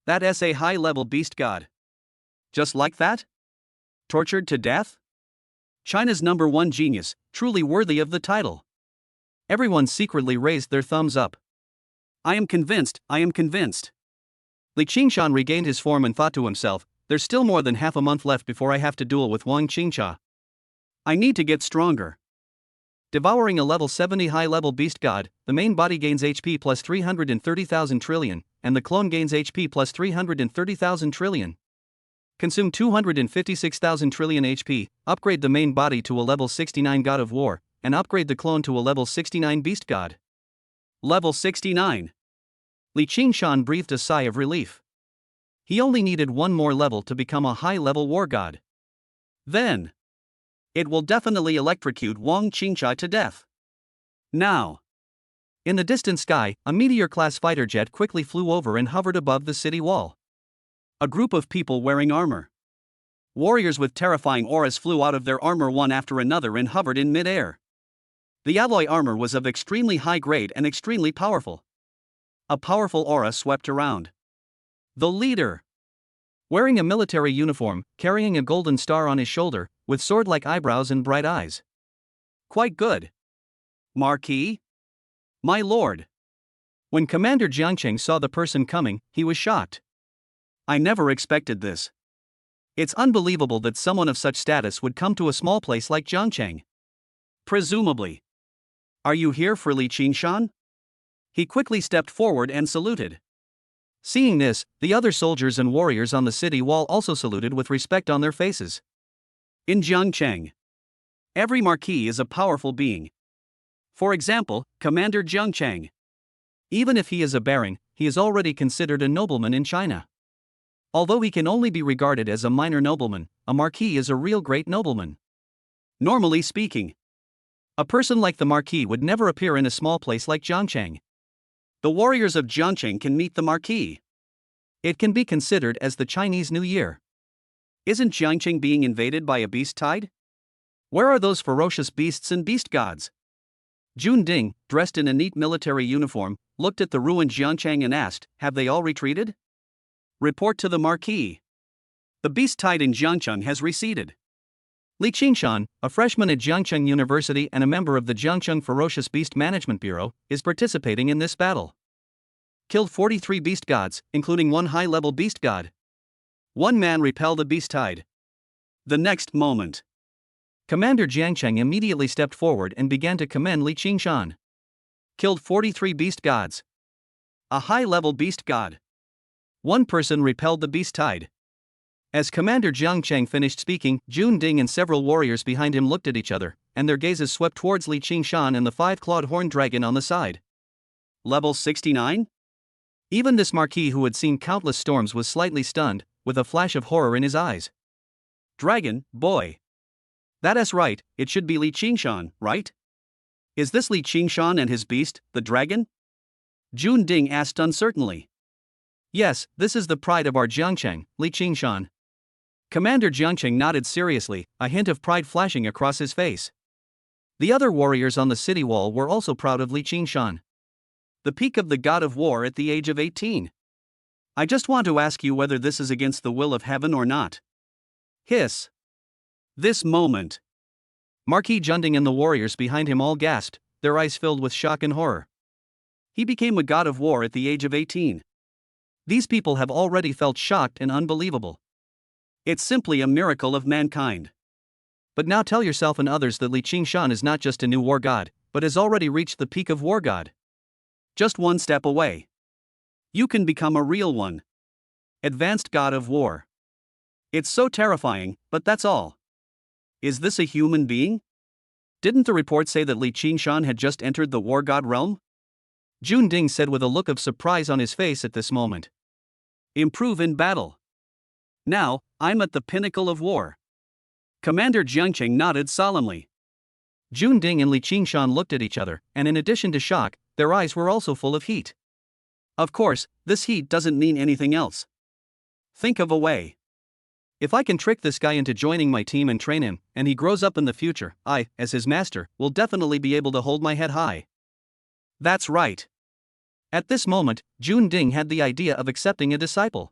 That's a high-level Beast God. Just like that? Tortured to death? China's #1 genius, truly worthy of the title. Everyone secretly raised their thumbs up. I am convinced, I am convinced. Li Qingshan regained his form and thought to himself, there's still more than half a month left before I have to duel with Wang Qingcha. I need to get stronger. Devouring a level 70 high-level beast god, the main body gains HP plus 330,000 trillion, and the clone gains HP plus 330,000 trillion. Consume 256,000 trillion HP, upgrade the main body to a level 69 god of war, and upgrade the clone to a level 69 beast god. Level 69. Li Qingshan breathed a sigh of relief. He only needed one more level to become a high-level war god. Then, it will definitely electrocute Wang Qingchai to death. Now. In the distant sky, a meteor-class fighter jet quickly flew over and hovered above the city wall. A group of people wearing armor. Warriors with terrifying auras flew out of their armor one after another and hovered in mid-air. The alloy armor was of extremely high grade and extremely powerful. A powerful aura swept around. The leader. Wearing a military uniform, carrying a golden star on his shoulder, with sword-like eyebrows and bright eyes. Quite good. Marquis? My lord. When Commander Jiangcheng saw the person coming, he was shocked. I never expected this. It's unbelievable that someone of such status would come to a small place like Jiangcheng. Presumably. Are you here for Li Qingshan? He quickly stepped forward and saluted. Seeing this, the other soldiers and warriors on the city wall also saluted with respect on their faces. In Jiangcheng, every marquis is a powerful being. For example, Commander Jiangcheng. Even if he is a baron, he is already considered a nobleman in China. Although he can only be regarded as a minor nobleman, a marquis is a real great nobleman. Normally speaking, a person like the marquis would never appear in a small place like Jiangcheng. The warriors of Jiangcheng can meet the marquis. It can be considered as the Chinese New Year. Isn't Jiangcheng being invaded by a beast tide? Where are those ferocious beasts and beast gods? Jun Ding, dressed in a neat military uniform, looked at the ruined Jiangcheng and asked, have they all retreated? Report to the marquis. The beast tide in Jiangcheng has receded. Li Qingshan, a freshman at Jiangcheng University and a member of the Jiangcheng Ferocious Beast Management Bureau, is participating in this battle. Killed 43 beast gods, including one high-level beast god. One man repelled a beast tide. The next moment, Commander Jiangcheng immediately stepped forward and began to commend Li Qingshan. Killed 43 beast gods. A high-level beast god. One person repelled the beast tide. As Commander Jiangcheng finished speaking, Jun Ding and several warriors behind him looked at each other, and their gazes swept towards Li Qingshan and the five-clawed horned dragon on the side. Level 69? Even this marquis who had seen countless storms was slightly stunned, with a flash of horror in his eyes. Dragon, boy. That's right, it should be Li Qingshan, right? Is this Li Qingshan and his beast, the dragon? Jun Ding asked uncertainly. Yes, this is the pride of our Jiangcheng, Li Qingshan. Commander Jiangcheng nodded seriously, a hint of pride flashing across his face. The other warriors on the city wall were also proud of Li Qingshan. The peak of the god of war at the age of 18. I just want to ask you whether this is against the will of heaven or not. Hiss. This moment. Marquis Junding and the warriors behind him all gasped, their eyes filled with shock and horror. He became a god of war at the age of 18. These people have already felt shocked and unbelievable. It's simply a miracle of mankind. But now tell yourself and others that Li Qingshan is not just a new war god, but has already reached the peak of war god. Just one step away. You can become a real one. Advanced god of war. It's so terrifying, but that's all. Is this a human being? Didn't the report say that Li Qingshan had just entered the war god realm? Jun Ding said with a look of surprise on his face at this moment. Improve in battle. Now, I'm at the pinnacle of war. Commander Jiangcheng nodded solemnly. Jun Ding and Li Qingshan looked at each other, and in addition to shock, their eyes were also full of heat. Of course, this heat doesn't mean anything else. Think of a way. If I can trick this guy into joining my team and train him, and he grows up in the future, I, as his master, will definitely be able to hold my head high. That's right. At this moment, Jun Ding had the idea of accepting a disciple.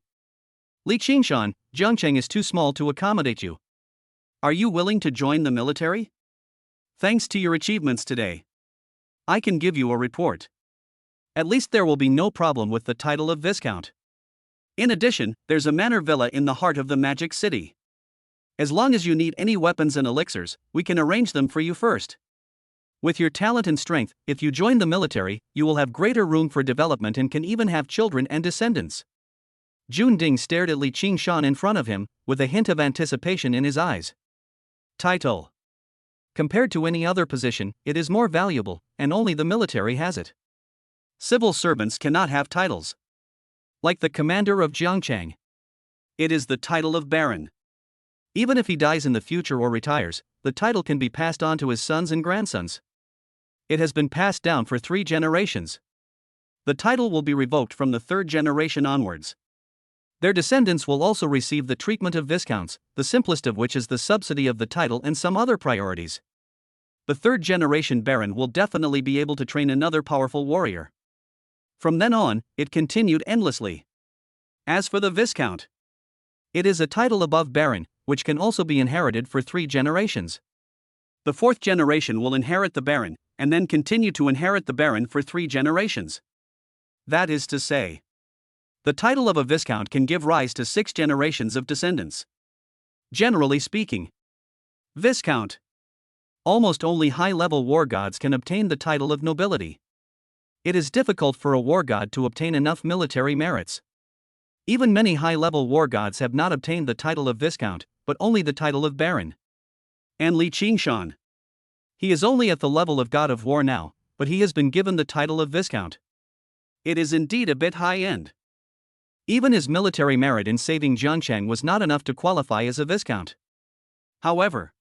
Li Qingshan, Jiangcheng is too small to accommodate you. Are you willing to join the military? Thanks to your achievements today, I can give you a report. At least there will be no problem with the title of Viscount. In addition, there's a manor villa in the heart of the Magic City. As long as you need any weapons and elixirs, we can arrange them for you first. With your talent and strength, if you join the military, you will have greater room for development and can even have children and descendants. Jun Ding stared at Li Qingshan in front of him, with a hint of anticipation in his eyes. Title. Compared to any other position, it is more valuable, and only the military has it. Civil servants cannot have titles. Like the commander of Jiangchang. It is the title of Baron. Even if he dies in the future or retires, the title can be passed on to his sons and grandsons. It has been passed down for 3 generations. The title will be revoked from the 3rd generation onwards. Their descendants will also receive the treatment of viscounts, the simplest of which is the subsidy of the title and some other priorities. The 3rd generation Baron will definitely be able to train another powerful warrior. From then on, it continued endlessly. As for the Viscount, it is a title above Baron, which can also be inherited for 3 generations. The 4th generation will inherit the Baron, and then continue to inherit the Baron for 3 generations. That is to say, the title of a Viscount can give rise to 6 generations of descendants. Generally speaking, Viscount. Almost only high-level war gods can obtain the title of nobility. It is difficult for a war god to obtain enough military merits. Even many high-level war gods have not obtained the title of Viscount, but only the title of Baron. And Li Qingshan. He is only at the level of God of War now, but he has been given the title of Viscount. It is indeed a bit high-end. Even his military merit in saving Jiangchang was not enough to qualify as a Viscount. However,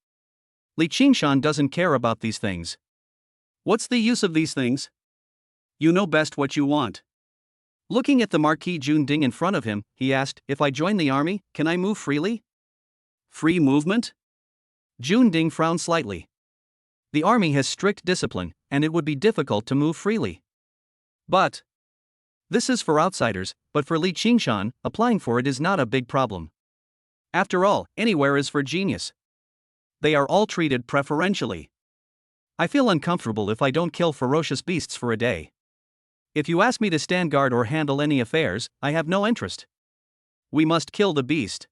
Li Qingshan doesn't care about these things. What's the use of these things? You know best what you want. Looking at the Marquis Jun Ding in front of him, he asked, "If I join the army, can I move freely?" Free movement? Jun Ding frowned slightly. The army has strict discipline, and it would be difficult to move freely. But this is for outsiders, but for Li Qingshan, applying for it is not a big problem. After all, anywhere is for genius. They are all treated preferentially. I feel uncomfortable if I don't kill ferocious beasts for a day. If you ask me to stand guard or handle any affairs, I have no interest. We must kill the beast.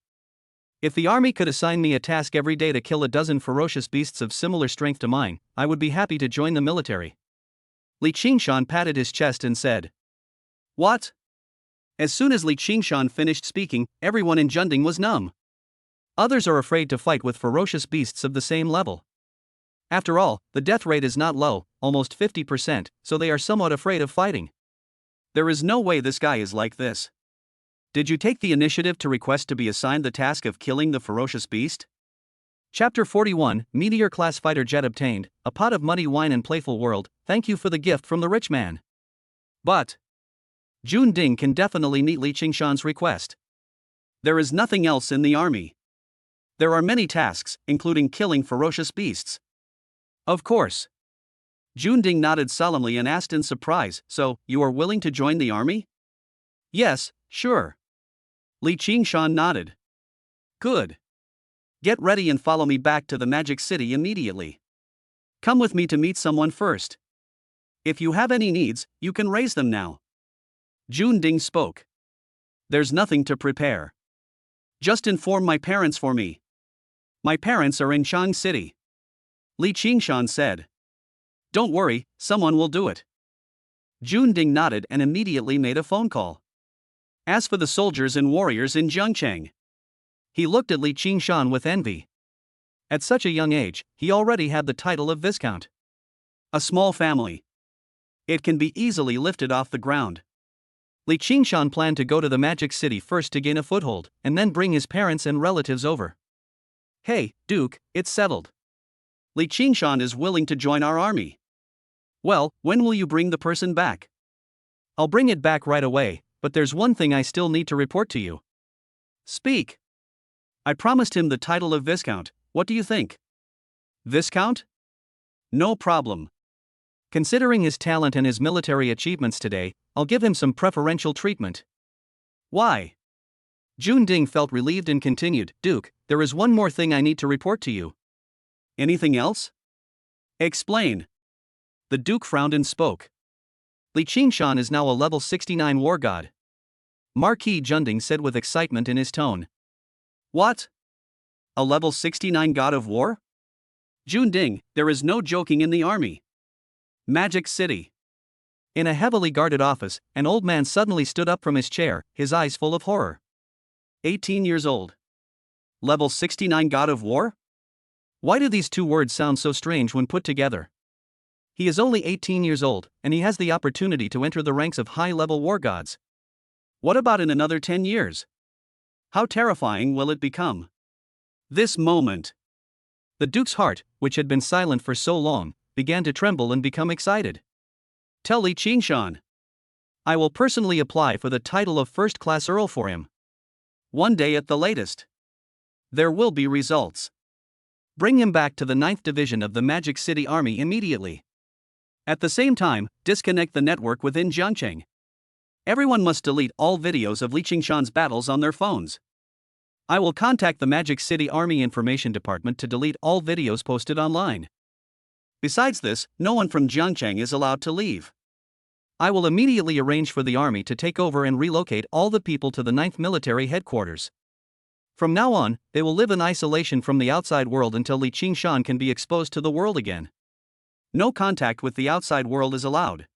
If the army could assign me a task every day to kill a dozen ferocious beasts of similar strength to mine, I would be happy to join the military. Li Qingshan patted his chest and said, "What?" As soon as Li Qingshan finished speaking, everyone in Junding was numb. Others are afraid to fight with ferocious beasts of the same level. After all, the death rate is not low, almost 50%, so they are somewhat afraid of fighting. There is no way this guy is like this. Did you take the initiative to request to be assigned the task of killing the ferocious beast? Chapter 41, Meteor Class Fighter Jet obtained, a pot of muddy wine and playful world, thank you for the gift from the rich man. But Jun Ding can definitely meet Li Qingshan's request. There is nothing else in the army. There are many tasks, including killing ferocious beasts. Of course. Jun Ding nodded solemnly and asked in surprise, "So, you are willing to join the army?" "Yes, sure." Li Qingshan nodded. "Good. Get ready and follow me back to the Magic City immediately. Come with me to meet someone first. If you have any needs, you can raise them now." Jun Ding spoke. "There's nothing to prepare. Just inform my parents for me. My parents are in Chang City." Li Qingshan said. "Don't worry, someone will do it." Jun Ding nodded and immediately made a phone call. As for the soldiers and warriors in Jiangchang, he looked at Li Qingshan with envy. At such a young age, he already had the title of Viscount. A small family. It can be easily lifted off the ground. Li Qingshan planned to go to the Magic City first to gain a foothold, and then bring his parents and relatives over. "Hey, Duke, it's settled. Li Qingshan is willing to join our army." "Well, when will you bring the person back?" "I'll bring it back right away, but there's one thing I still need to report to you." "Speak." "I promised him the title of Viscount, what do you think?" "Viscount? No problem. Considering his talent and his military achievements today, I'll give him some preferential treatment." "Why?" Jun Ding felt relieved and continued, "Duke, there is one more thing I need to report to you." "Anything else?" "Explain." The Duke frowned and spoke. "Li Qingshan is now a level 69 war god." Marquis Junding said with excitement in his tone. "What? A level 69 god of war? Jun Ding, there is no joking in the army." Magic City. In a heavily guarded office, an old man suddenly stood up from his chair, his eyes full of horror. 18 years old. Level 69 god of war? Why do these two words sound so strange when put together? He is only 18 years old, and he has the opportunity to enter the ranks of high-level war gods. What about in another 10 years? How terrifying will it become? This moment. The Duke's heart, which had been silent for so long, began to tremble and become excited. Tell Li Qingshan. I will personally apply for the title of first-class Earl for him. One day at the latest. There will be results. Bring him back to the 9th Division of the Magic City Army immediately. At the same time, disconnect the network within Jiangcheng. Everyone must delete all videos of Li Qingshan's battles on their phones. I will contact the Magic City Army Information Department to delete all videos posted online. Besides this, no one from Jiangcheng is allowed to leave. I will immediately arrange for the army to take over and relocate all the people to the 9th Military Headquarters. From now on, they will live in isolation from the outside world until Li Qingshan can be exposed to the world again. No contact with the outside world is allowed.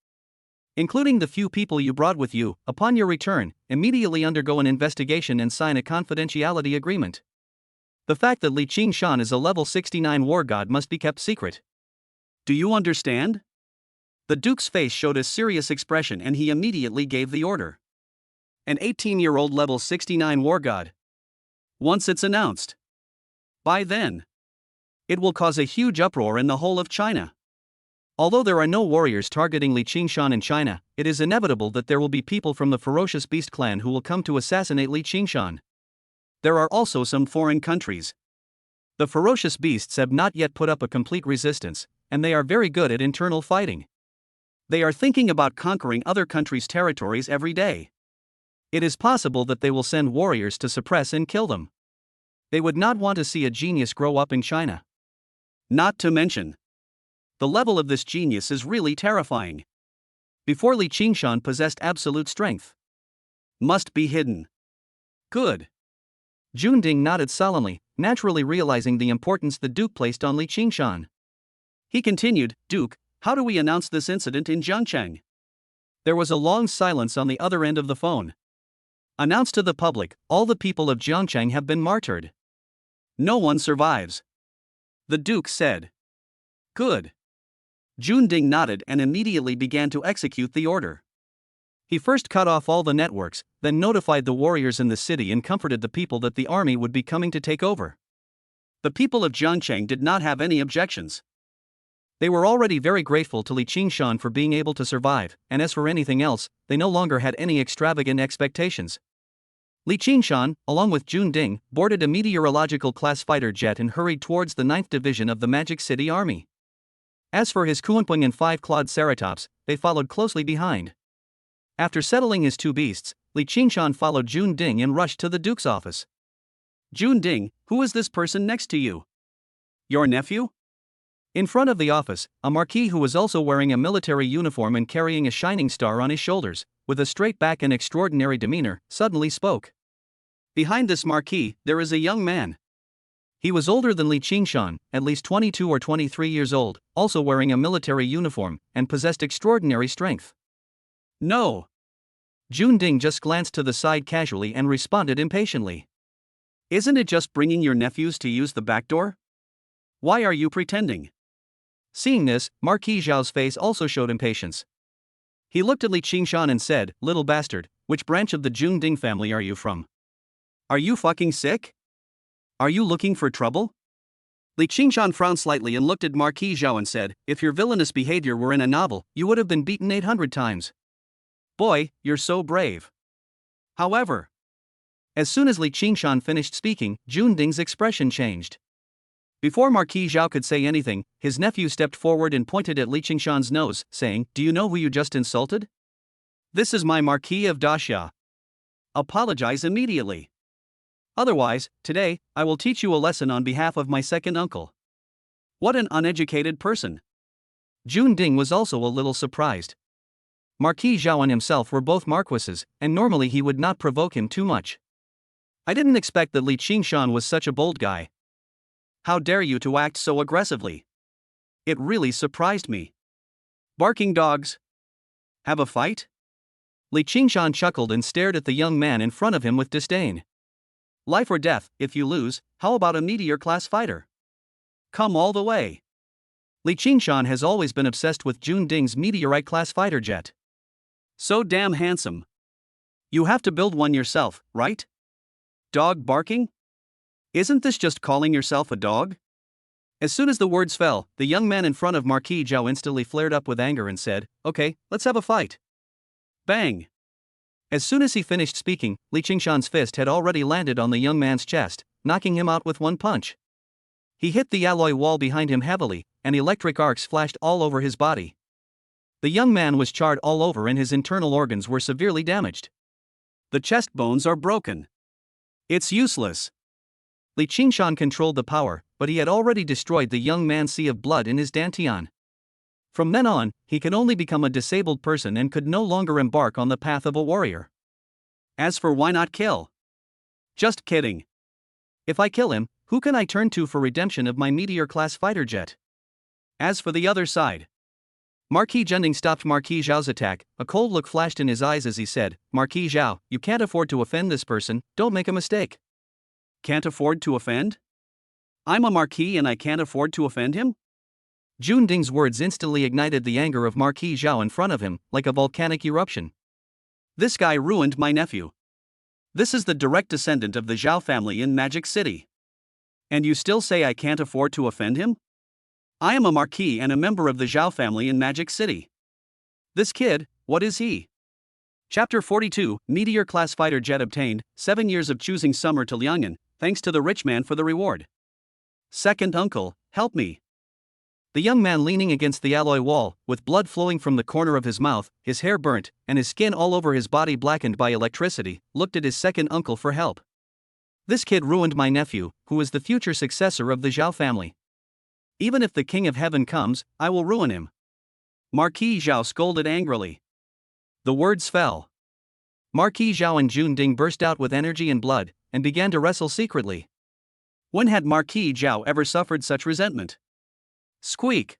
Including the few people you brought with you. Upon your return, immediately undergo an investigation and sign a confidentiality agreement. The fact that Li Qingshan is a level 69 war god must be kept secret. Do you understand? The Duke's face showed a serious expression and he immediately gave the order. An 18-year-old level 69 war god. Once it's announced. By then, it will cause a huge uproar in the whole of China. Although there are no warriors targeting Li Qingshan in China, it is inevitable that there will be people from the Ferocious Beast clan who will come to assassinate Li Qingshan. There are also some foreign countries. The Ferocious Beasts have not yet put up a complete resistance, and they are very good at internal fighting. They are thinking about conquering other countries' territories every day. It is possible that they will send warriors to suppress and kill them. They would not want to see a genius grow up in China. Not to mention, the level of this genius is really terrifying. Before Li Qingshan possessed absolute strength. Must be hidden. Good. Jun Ding nodded solemnly, naturally realizing the importance the Duke placed on Li Qingshan. He continued, Duke, how do we announce this incident in Jiangcheng? There was a long silence on the other end of the phone. Announce to the public, all the people of Jiangcheng have been martyred. No one survives. The Duke said. Good. Jun Ding nodded and immediately began to execute the order. He first cut off all the networks, then notified the warriors in the city and comforted the people that the army would be coming to take over. The people of Jiangcheng did not have any objections. They were already very grateful to Li Qingshan for being able to survive, and as for anything else, they no longer had any extravagant expectations. Li Qingshan, along with Jun Ding, boarded a meteorological class fighter jet and hurried towards the 9th Division of the Magic City Army. As for his Kuanping and 5-clawed Ceratops, they followed closely behind. After settling his two beasts, Li Qingshan followed Jun Ding and rushed to the Duke's office. Jun Ding, who is this person next to you? Your nephew? In front of the office, a marquis who was also wearing a military uniform and carrying a shining star on his shoulders, with a straight back and extraordinary demeanor, suddenly spoke. Behind this marquis, there is a young man. He was older than Li Qingshan, at least 22 or 23 years old, also wearing a military uniform, and possessed extraordinary strength. No. Jun Ding just glanced to the side casually and responded impatiently. Isn't it just bringing your nephews to use the back door? Why are you pretending? Seeing this, Marquis Zhao's face also showed impatience. He looked at Li Qingshan and said, Little bastard, which branch of the Jun Ding family are you from? Are you fucking sick? Are you looking for trouble? Li Qingshan frowned slightly and looked at Marquis Zhao and said, If your villainous behavior were in a novel, you would have been beaten 800 times. Boy, you're so brave. However, as soon as Li Qingshan finished speaking, Jun Ding's expression changed. Before Marquis Zhao could say anything, his nephew stepped forward and pointed at Li Qingshan's nose, saying, Do you know who you just insulted? This is my Marquis of Daxia. Apologize immediately. Otherwise, today, I will teach you a lesson on behalf of my second uncle. What an uneducated person. Jun Ding was also a little surprised. Marquis Zhao and himself were both marquises, and normally he would not provoke him too much. I didn't expect that Li Qingshan was such a bold guy. How dare you to act so aggressively? It really surprised me. Barking dogs. Have a fight? Li Qingshan chuckled and stared at the young man in front of him with disdain. Life or death, if you lose, how about a meteor-class fighter? Come all the way. Li Qingshan has always been obsessed with Jun Ding's meteorite-class fighter jet. So damn handsome. You have to build one yourself, right? Dog barking? Isn't this just calling yourself a dog? As soon as the words fell, the young man in front of Marquis Zhao instantly flared up with anger and said, "Okay, let's have a fight." Bang! As soon as he finished speaking, Li Qingshan's fist had already landed on the young man's chest, knocking him out with one punch. He hit the alloy wall behind him heavily, and electric arcs flashed all over his body. The young man was charred all over and his internal organs were severely damaged. The chest bones are broken. It's useless. Li Qingshan controlled the power, but he had already destroyed the young man's sea of blood in his dantian. From then on, he could only become a disabled person and could no longer embark on the path of a warrior. As for why not kill? Just kidding. If I kill him, who can I turn to for redemption of my meteor-class fighter jet? As for the other side. Marquis Zhending stopped Marquis Zhao's attack. A cold look flashed in his eyes as he said, "Marquis Zhao, you can't afford to offend this person, don't make a mistake." Can't afford to offend? I'm a marquis and I can't afford to offend him? Jun Ding's words instantly ignited the anger of Marquis Zhao in front of him, like a volcanic eruption. This guy ruined my nephew. This is the direct descendant of the Zhao family in Magic City. And you still say I can't afford to offend him? I am a marquis and a member of the Zhao family in Magic City. This kid, what is he? Chapter 42, Meteor-class fighter jet obtained, 7 years of choosing summer to Liangyan, thanks to the rich man for the reward. Second uncle, help me. The young man leaning against the alloy wall, with blood flowing from the corner of his mouth, his hair burnt, and his skin all over his body blackened by electricity, looked at his second uncle for help. This kid ruined my nephew, who is the future successor of the Zhao family. Even if the King of Heaven comes, I will ruin him. Marquis Zhao scolded angrily. The words fell. Marquis Zhao and Jun Ding burst out with energy and blood, and began to wrestle secretly. When had Marquis Zhao ever suffered such resentment? Squeak!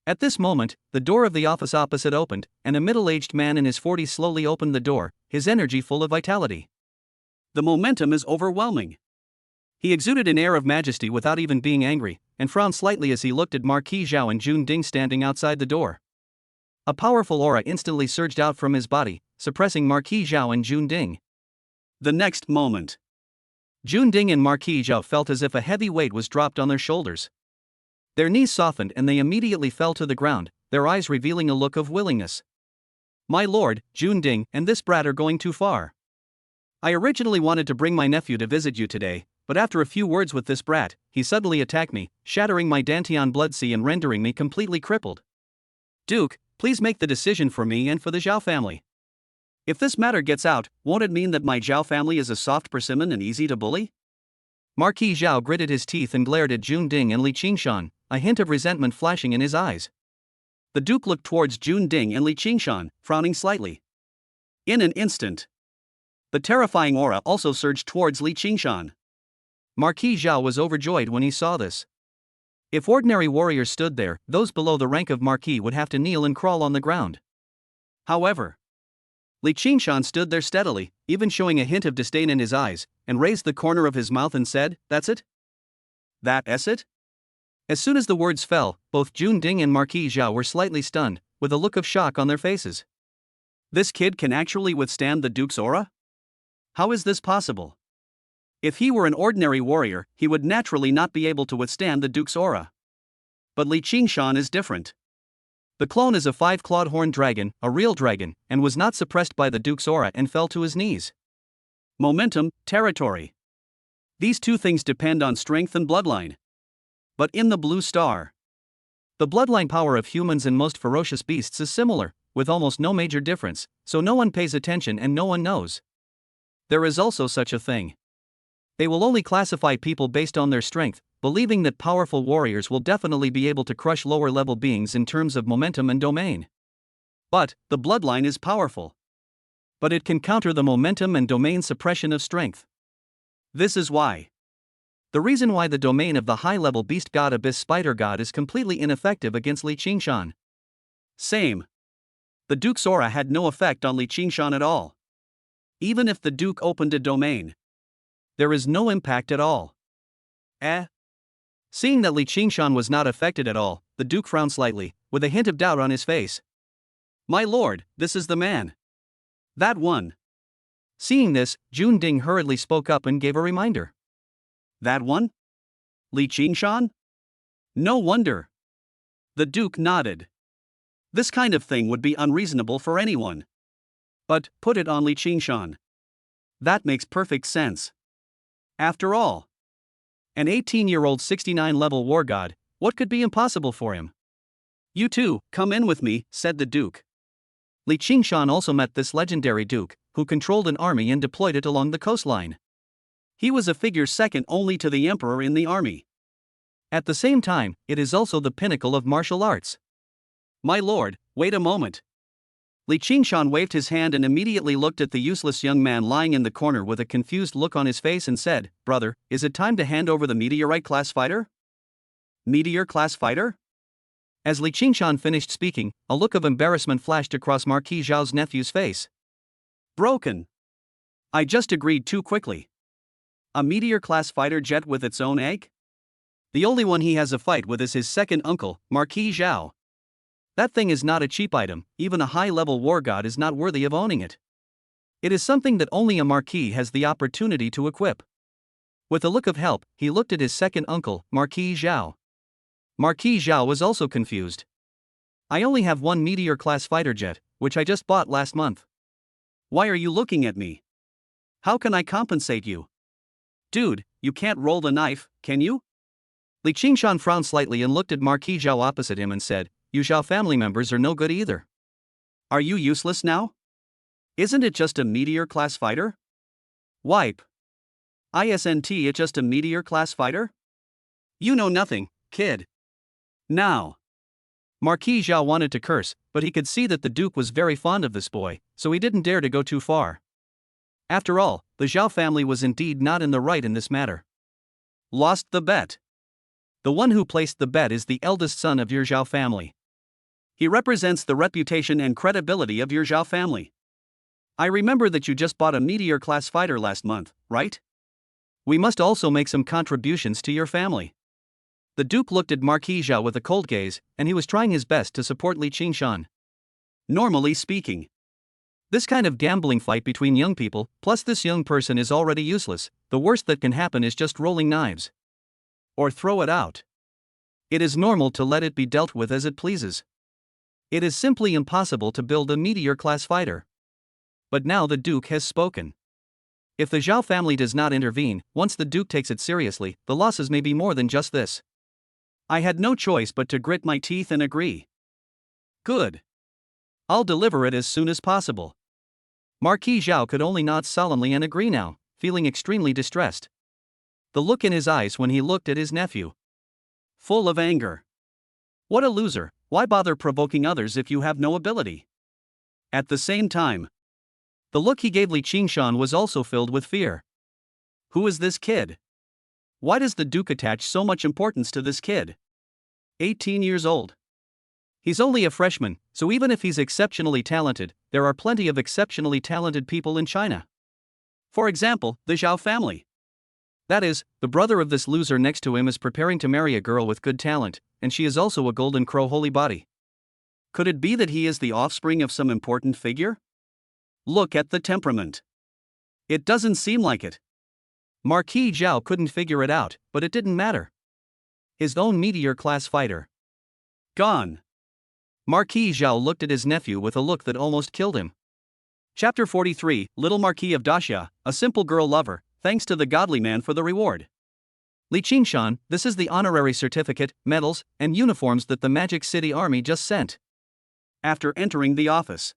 At this moment, the door of the office opposite opened, and a middle-aged man in his 40s slowly opened the door, his energy full of vitality. The momentum is overwhelming. He exuded an air of majesty without even being angry, and frowned slightly as he looked at Marquis Zhao and Jun Ding standing outside the door. A powerful aura instantly surged out from his body, suppressing Marquis Zhao and Jun Ding. The next moment, Jun Ding and Marquis Zhao felt as if a heavy weight was dropped on their shoulders. Their knees softened and they immediately fell to the ground, their eyes revealing a look of willingness. My lord, Jun Ding and this brat are going too far. I originally wanted to bring my nephew to visit you today, but after a few words with this brat, he suddenly attacked me, shattering my dantian blood sea and rendering me completely crippled. Duke, please make the decision for me and for the Zhao family. If this matter gets out, won't it mean that my Zhao family is a soft persimmon and easy to bully? Marquis Zhao gritted his teeth and glared at Jun Ding and Li Qingshan, a hint of resentment flashing in his eyes. The Duke looked towards Jun Ding and Li Qingshan, frowning slightly. In an instant, the terrifying aura also surged towards Li Qingshan. Marquis Zhao was overjoyed when he saw this. If ordinary warriors stood there, those below the rank of Marquis would have to kneel and crawl on the ground. However, Li Qingshan stood there steadily, even showing a hint of disdain in his eyes, and raised the corner of his mouth and said, "That's it? That's it?" As soon as the words fell, both Jun Ding and Marquis Zhao were slightly stunned, with a look of shock on their faces. This kid can actually withstand the Duke's aura? How is this possible? If he were an ordinary warrior, he would naturally not be able to withstand the Duke's aura. But Li Qingshan is different. The clone is a 5-clawed horned dragon, a real dragon, and was not suppressed by the Duke's aura and fell to his knees. Momentum, territory. These two things depend on strength and bloodline. But in the Blue Star, the bloodline power of humans and most ferocious beasts is similar, with almost no major difference, so no one pays attention and no one knows. There is also such a thing. They will only classify people based on their strength, believing that powerful warriors will definitely be able to crush lower-level beings in terms of momentum and domain. But, the bloodline is powerful. But it can counter the momentum and domain suppression of strength. This is why. The reason why the domain of the high-level beast god Abyss Spider God is completely ineffective against Li Qingshan. Same. The Duke's aura had no effect on Li Qingshan at all. Even if the Duke opened a domain, there is no impact at all. Seeing that Li Qingshan was not affected at all, the Duke frowned slightly, with a hint of doubt on his face. My lord, this is the man. That one. Seeing this, Jun Ding hurriedly spoke up and gave a reminder. That one? Li Qingshan? No wonder. The Duke nodded. This kind of thing would be unreasonable for anyone. But, put it on Li Qingshan. That makes perfect sense. After all, an 18-year-old 69-level war god, what could be impossible for him? You two, come in with me, said the Duke. Li Qingshan also met this legendary Duke, who controlled an army and deployed it along the coastline. He was a figure second only to the emperor in the army. At the same time, it is also the pinnacle of martial arts. My lord, wait a moment. Li Qingshan waved his hand and immediately looked at the useless young man lying in the corner with a confused look on his face and said, Brother, is it time to hand over the meteorite-class fighter? Meteor-class fighter? As Li Qingshan finished speaking, a look of embarrassment flashed across Marquis Zhao's nephew's face. Broken. I just agreed too quickly. A meteor-class fighter jet with its own egg? The only one he has a fight with is his second uncle, Marquis Zhao. That thing is not a cheap item, even a high-level war god is not worthy of owning it. It is something that only a marquis has the opportunity to equip. With a look of help, he looked at his second uncle, Marquis Zhao. Marquis Zhao was also confused. I only have one meteor-class fighter jet, which I just bought last month. Why are you looking at me? How can I compensate you? Dude, you can't roll the knife, can you? Li Qingshan frowned slightly and looked at Marquis Zhao opposite him and said, You Zhao family members are no good either. Are you useless now? Isn't it just a meteor-class fighter? Wipe. Isn't it just a meteor-class fighter? You know nothing, kid. Now. Marquis Zhao wanted to curse, but he could see that the Duke was very fond of this boy, so he didn't dare to go too far. After all, the Zhao family was indeed not in the right in this matter. Lost the bet. The one who placed the bet is the eldest son of your Zhao family. He represents the reputation and credibility of your Zhao family. I remember that you just bought a meteor-class fighter last month, right? We must also make some contributions to your family. The Duke looked at Marquis Zhao with a cold gaze, and he was trying his best to support Li Qingshan. Normally speaking, this kind of gambling fight between young people, plus this young person is already useless, the worst that can happen is just rolling knives. Or throw it out. It is normal to let it be dealt with as it pleases. It is simply impossible to build a meteor-class fighter. But now the Duke has spoken. If the Zhao family does not intervene, once the Duke takes it seriously, the losses may be more than just this. I had no choice but to grit my teeth and agree. Good. I'll deliver it as soon as possible. Marquis Zhao could only nod solemnly and agree now, feeling extremely distressed. The look in his eyes when he looked at his nephew. Full of anger. What a loser, why bother provoking others if you have no ability? At the same time, the look he gave Li Qingshan was also filled with fear. Who is this kid? Why does the Duke attach so much importance to this kid? 18 years old. He's only a freshman, so even if he's exceptionally talented, there are plenty of exceptionally talented people in China. For example, the Zhao family. That is, the brother of this loser next to him is preparing to marry a girl with good talent, and she is also a golden crow holy body. Could it be that he is the offspring of some important figure? Look at the temperament. It doesn't seem like it. Marquis Zhao couldn't figure it out, but it didn't matter. His own meteor-class fighter. Gone. Marquis Zhao looked at his nephew with a look that almost killed him. Chapter 43, Little Marquis of Daxia, a simple girl lover, thanks to the godly man for the reward. Li Qingshan, this is the honorary certificate, medals, and uniforms that the Magic City Army just sent. After entering the office,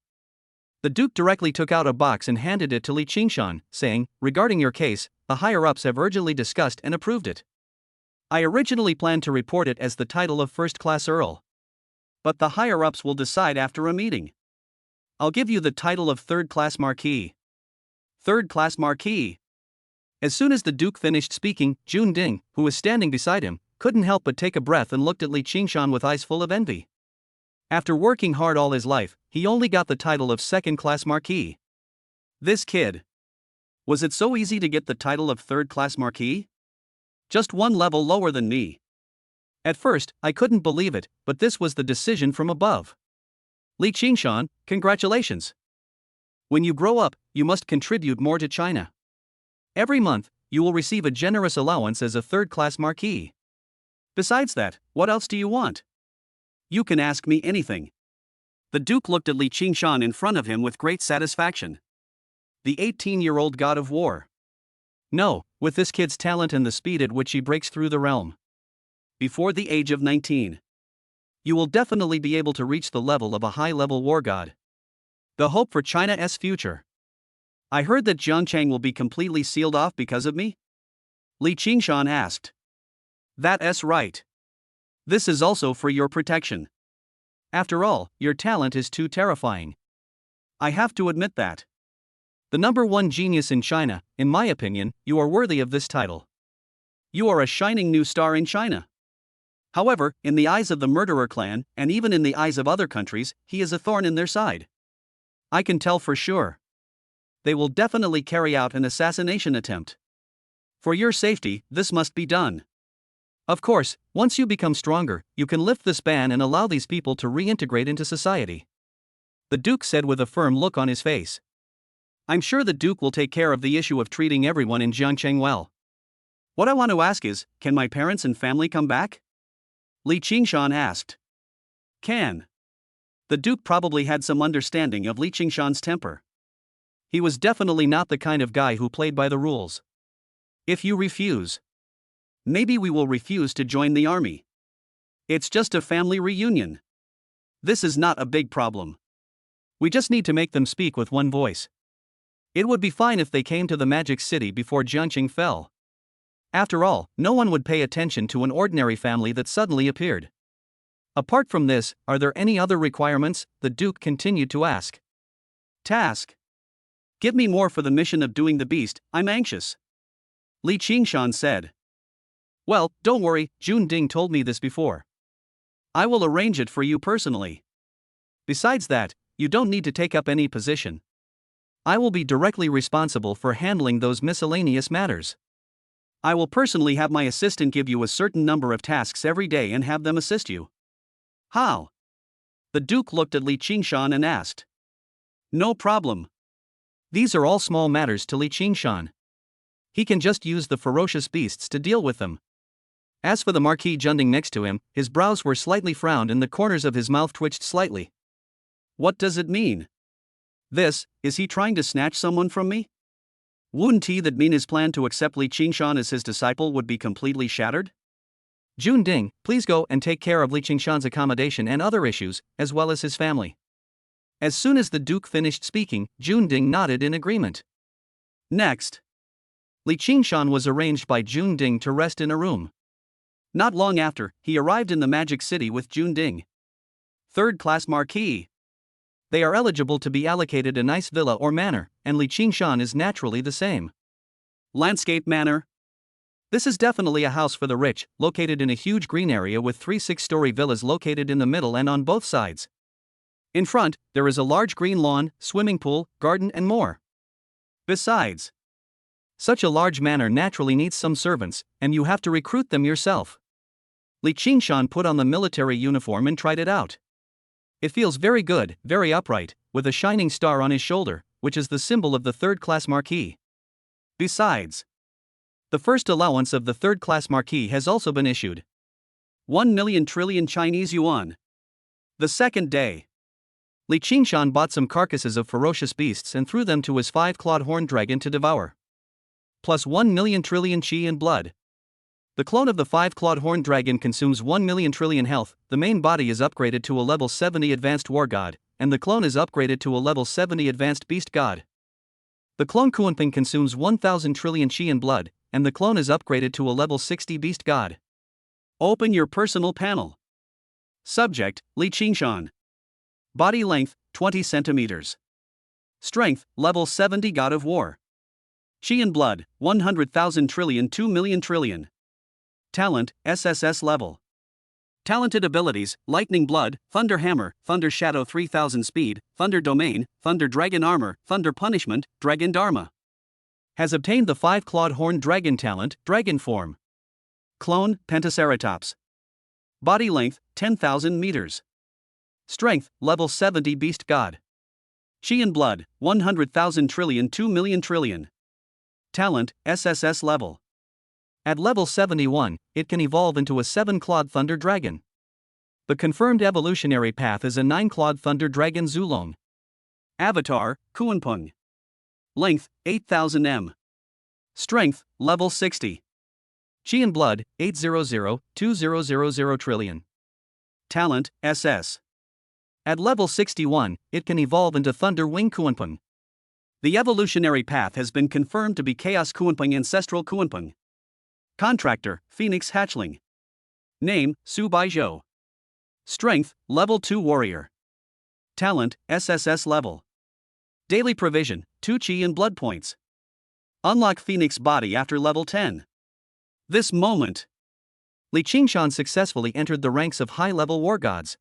the Duke directly took out a box and handed it to Li Qingshan, saying, Regarding your case, the higher-ups have urgently discussed and approved it. I originally planned to report it as the title of first-class Earl. But the higher-ups will decide after a meeting. I'll give you the title of third-class Marquis. Third-class Marquis. As soon as the Duke finished speaking, Jun Ding, who was standing beside him, couldn't help but take a breath and looked at Li Qingshan with eyes full of envy. After working hard all his life, he only got the title of second-class Marquis. This kid. Was it so easy to get the title of third-class Marquis? Just one level lower than me. At first, I couldn't believe it, but this was the decision from above. Li Qingshan, congratulations. When you grow up, you must contribute more to China. Every month, you will receive a generous allowance as a third-class marquis. Besides that, what else do you want? You can ask me anything. The Duke looked at Li Qingshan in front of him with great satisfaction. The 18-year-old god of war. No, with this kid's talent and the speed at which he breaks through the realm. Before the age of 19. You will definitely be able to reach the level of a high-level war god. The hope for China's future. I heard that Jiangcheng will be completely sealed off because of me? Li Qingshan asked. That's right. This is also for your protection. After all, your talent is too terrifying. I have to admit that. The #1 genius in China, in my opinion, you are worthy of this title. You are a shining new star in China. However, in the eyes of the murderer clan, and even in the eyes of other countries, he is a thorn in their side. I can tell for sure. They will definitely carry out an assassination attempt. For your safety, this must be done. Of course, once you become stronger, you can lift this ban and allow these people to reintegrate into society. The Duke said with a firm look on his face. I'm sure the Duke will take care of the issue of treating everyone in Jiangcheng well. What I want to ask is, can my parents and family come back? Li Qingshan asked. Can. The Duke probably had some understanding of Li Qingshan's temper. He was definitely not the kind of guy who played by the rules. If you refuse, maybe we will refuse to join the army. It's just a family reunion. This is not a big problem. We just need to make them speak with one voice. It would be fine if they came to the Magic City before Jiangcheng fell. After all, no one would pay attention to an ordinary family that suddenly appeared. Apart from this, are there any other requirements? The Duke continued to ask. Task. Give me more for the mission of doing the beast, I'm anxious. Li Qingshan said. Well, don't worry, Jun Ding told me this before. I will arrange it for you personally. Besides that, you don't need to take up any position. I will be directly responsible for handling those miscellaneous matters. I will personally have my assistant give you a certain number of tasks every day and have them assist you. How? The Duke looked at Li Qingshan and asked. No problem. These are all small matters to Li Qingshan. He can just use the ferocious beasts to deal with them. As for the Marquis Junding next to him, his brows were slightly frowned and the corners of his mouth twitched slightly. What does it mean? Is he trying to snatch someone from me? Wouldn't he that mean his plan to accept Li Qingshan as his disciple would be completely shattered? Jun Ding, please go and take care of Li Qingshan's accommodation and other issues, as well as his family. As soon as the Duke finished speaking, Jun Ding nodded in agreement. Next. Li Qingshan was arranged by Jun Ding to rest in a room. Not long after, he arrived in the Magic City with Jun Ding. Third-class marquis. They are eligible to be allocated a nice villa or manor, and Li Qingshan is naturally the same. Landscape manor. This is definitely a house for the rich, located in a huge green area with 3 6-story villas located in the middle and on both sides. In front, there is a large green lawn, swimming pool, garden and more. Besides, such a large manor naturally needs some servants, and you have to recruit them yourself. Li Qingshan put on the military uniform and tried it out. It feels very good, very upright, with a shining star on his shoulder, which is the symbol of the third-class marquis. Besides, the first allowance of the third-class marquis has also been issued. 1 million trillion Chinese yuan. The second day, Li Qingshan bought some carcasses of ferocious beasts and threw them to his 5-clawed horned dragon to devour. Plus 1 million trillion qi and blood. The clone of the 5-clawed horned dragon consumes 1 million trillion health, the main body is upgraded to a level 70 advanced war god, and the clone is upgraded to a level 70 advanced beast god. The clone Kuanping consumes 1000 trillion qi and blood, and the clone is upgraded to a level 60 beast god. Open your personal panel. Subject, Li Qingshan. Body length, 20 centimeters. Strength, level 70 god of war. Qi and blood, 100,000 trillion 2 million trillion. Talent, SSS level. Talented abilities, Lightning Blood, Thunder Hammer, Thunder Shadow 3000 Speed, Thunder Domain, Thunder Dragon Armor, Thunder Punishment, Dragon Dharma. Has obtained the 5-clawed horned dragon talent, Dragon Form. Clone, Pentaceratops. Body length, 10,000 meters. Strength, level 70 beast god. Chi and blood, 100,000 trillion 2 million trillion. Talent, SSS level. At level 71, it can evolve into a 7-clawed thunder dragon. The confirmed evolutionary path is a 9-clawed thunder dragon Zulong. Avatar, Kuanpeng. Length, 8,000 m. Strength, level 60. Chi and blood, 800,2000 trillion. Talent, SS. At level 61, it can evolve into Thunder Wing Kuanpeng. The evolutionary path has been confirmed to be Chaos Kuanpeng Ancestral Kuanpeng. Contractor, Phoenix Hatchling. Name, Su Baizhou. Strength, level 2 warrior. Talent, SSS level. Daily provision, 2 chi and blood points. Unlock Phoenix body after level 10. This moment, Li Qingshan successfully entered the ranks of high-level war gods.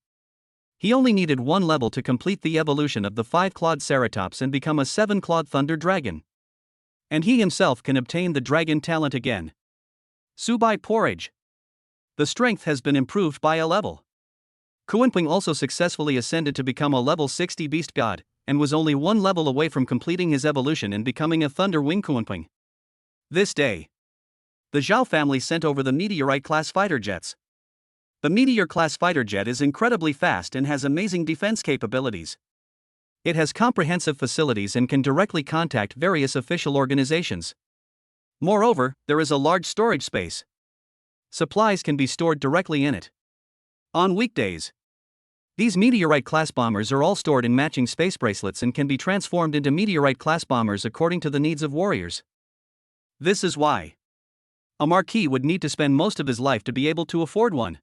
He only needed 1 level to complete the evolution of the 5-clawed Ceratops and become a 7-clawed thunder dragon. And he himself can obtain the dragon talent again. Su Bai Porridge. The strength has been improved by a level. Kuanpeng also successfully ascended to become a level 60 beast god, and was only 1 level away from completing his evolution and becoming a Thunder Wing Kuanpeng. This day, the Zhao family sent over the Meteorite-class fighter jets. The Meteor-class fighter jet is incredibly fast and has amazing defense capabilities. It has comprehensive facilities and can directly contact various official organizations. Moreover, there is a large storage space. Supplies can be stored directly in it. On weekdays, these Meteorite-class bombers are all stored in matching space bracelets and can be transformed into Meteorite-class bombers according to the needs of warriors. This is why a marquis would need to spend most of his life to be able to afford one.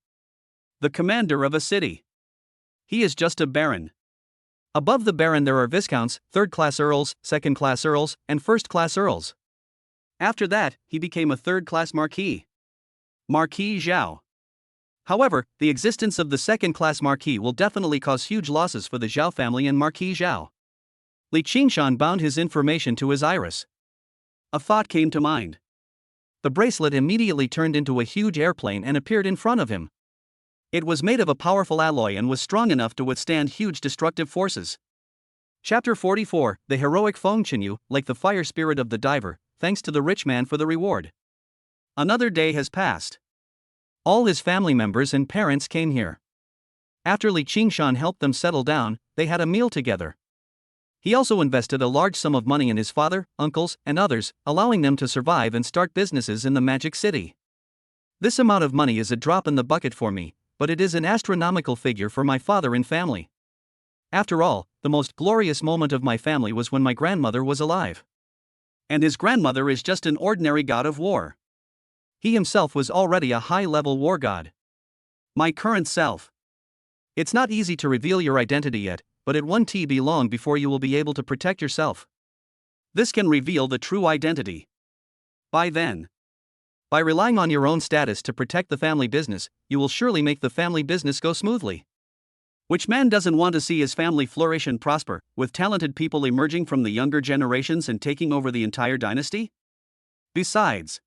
The commander of a city. He is just a baron. Above the baron there are viscounts, 3rd-class earls, 2nd-class earls, and 1st-class earls. After that, he became a 3rd-class marquis. Marquis Zhao. However, the existence of the 2nd-class marquis will definitely cause huge losses for the Zhao family and Marquis Zhao. Li Qingshan bound his information to his iris. A thought came to mind. The bracelet immediately turned into a huge airplane and appeared in front of him. It was made of a powerful alloy and was strong enough to withstand huge destructive forces. Chapter 44, The Heroic Feng Chenyu, like the fire spirit of the diver, thanks to the rich man for the reward. Another day has passed. All his family members and parents came here. After Li Qingshan helped them settle down, they had a meal together. He also invested a large sum of money in his father, uncles, and others, allowing them to survive and start businesses in the Magic City. This amount of money is a drop in the bucket for me, but it is an astronomical figure for my father and family. After all, the most glorious moment of my family was when my grandmother was alive. And his grandmother is just an ordinary god of war. He himself was already a high-level war god. My current self. It's not easy to reveal your identity yet, but it won't be long before you will be able to protect yourself. This can reveal the true identity. By then, by relying on your own status to protect the family business, you will surely make the family business go smoothly. Which man doesn't want to see his family flourish and prosper, with talented people emerging from the younger generations and taking over the entire dynasty? Besides,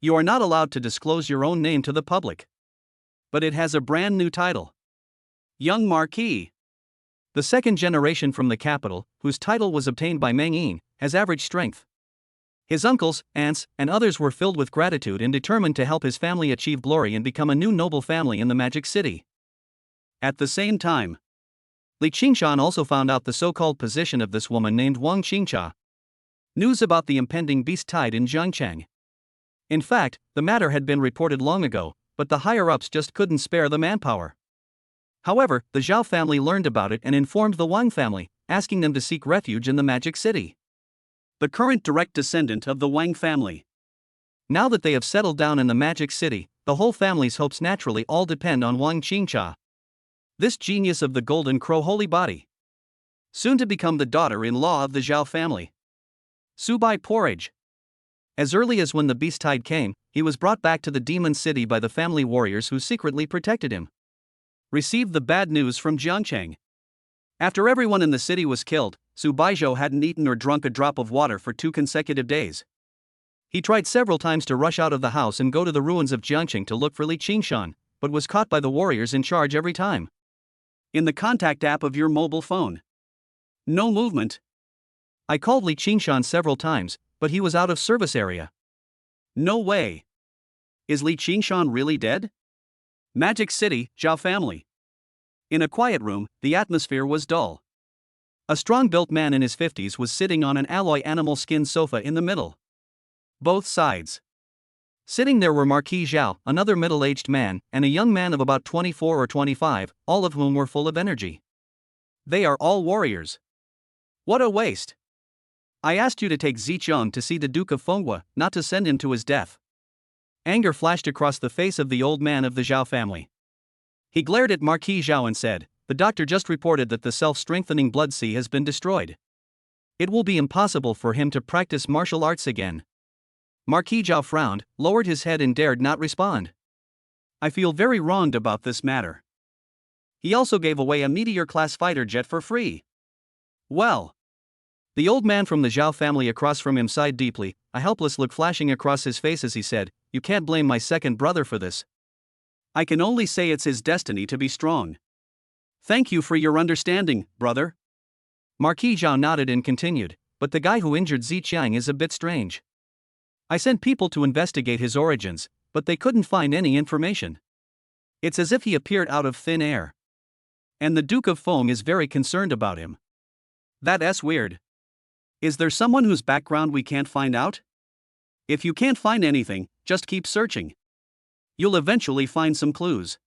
you are not allowed to disclose your own name to the public. But it has a brand new title. Young Marquis. The 2nd generation from the capital, whose title was obtained by Meng Yin, has average strength. His uncles, aunts, and others were filled with gratitude and determined to help his family achieve glory and become a new noble family in the Magic City. At the same time, Li Qingshan also found out the so-called position of this woman named Wang Qingcha. News about the impending beast tide in Zhangcheng. In fact, the matter had been reported long ago, but the higher-ups just couldn't spare the manpower. However, the Zhao family learned about it and informed the Wang family, asking them to seek refuge in the Magic City. The current direct descendant of the Wang family. Now that they have settled down in the Magic City, the whole family's hopes naturally all depend on Wang Qingcha. This genius of the Golden Crow holy body. Soon to become the daughter-in-law of the Zhao family. Su Bai Porridge. As early as when the beast tide came, he was brought back to the demon city by the family warriors who secretly protected him. Received the bad news from Jiangcheng. After everyone in the city was killed, Su Baizhou hadn't eaten or drunk a drop of water for 2 consecutive days. He tried several times to rush out of the house and go to the ruins of Jiangcheng to look for Li Qingshan, but was caught by the warriors in charge every time. In the contact app of your mobile phone. No movement. I called Li Qingshan several times, but he was out of service area. No way. Is Li Qingshan really dead? Magic City, Zhao family. In a quiet room, the atmosphere was dull. A strong-built man in his 50s was sitting on an alloy animal skin sofa in the middle. Both sides. Sitting there were Marquis Zhao, another middle-aged man, and a young man of about 24 or 25, all of whom were full of energy. They are all warriors. What a waste. I asked you to take Zicheng to see the Duke of Fenghua, not to send him to his death. Anger flashed across the face of the old man of the Zhao family. He glared at Marquis Zhao and said, "The doctor just reported that the self-strengthening blood sea has been destroyed. It will be impossible for him to practice martial arts again." Marquis Zhao frowned, lowered his head and dared not respond. I feel very wronged about this matter. He also gave away a Meteor-class fighter jet for free. Well. The old man from the Zhao family across from him sighed deeply, a helpless look flashing across his face as he said, "You can't blame my second brother for this. I can only say it's his destiny to be strong. Thank you for your understanding, brother." Marquis Zhao nodded and continued, "But the guy who injured Zicheng is a bit strange. I sent people to investigate his origins, but they couldn't find any information. It's as if he appeared out of thin air. And the Duke of Feng is very concerned about him. That's weird. Is there someone whose background we can't find out? If you can't find anything, just keep searching. You'll eventually find some clues.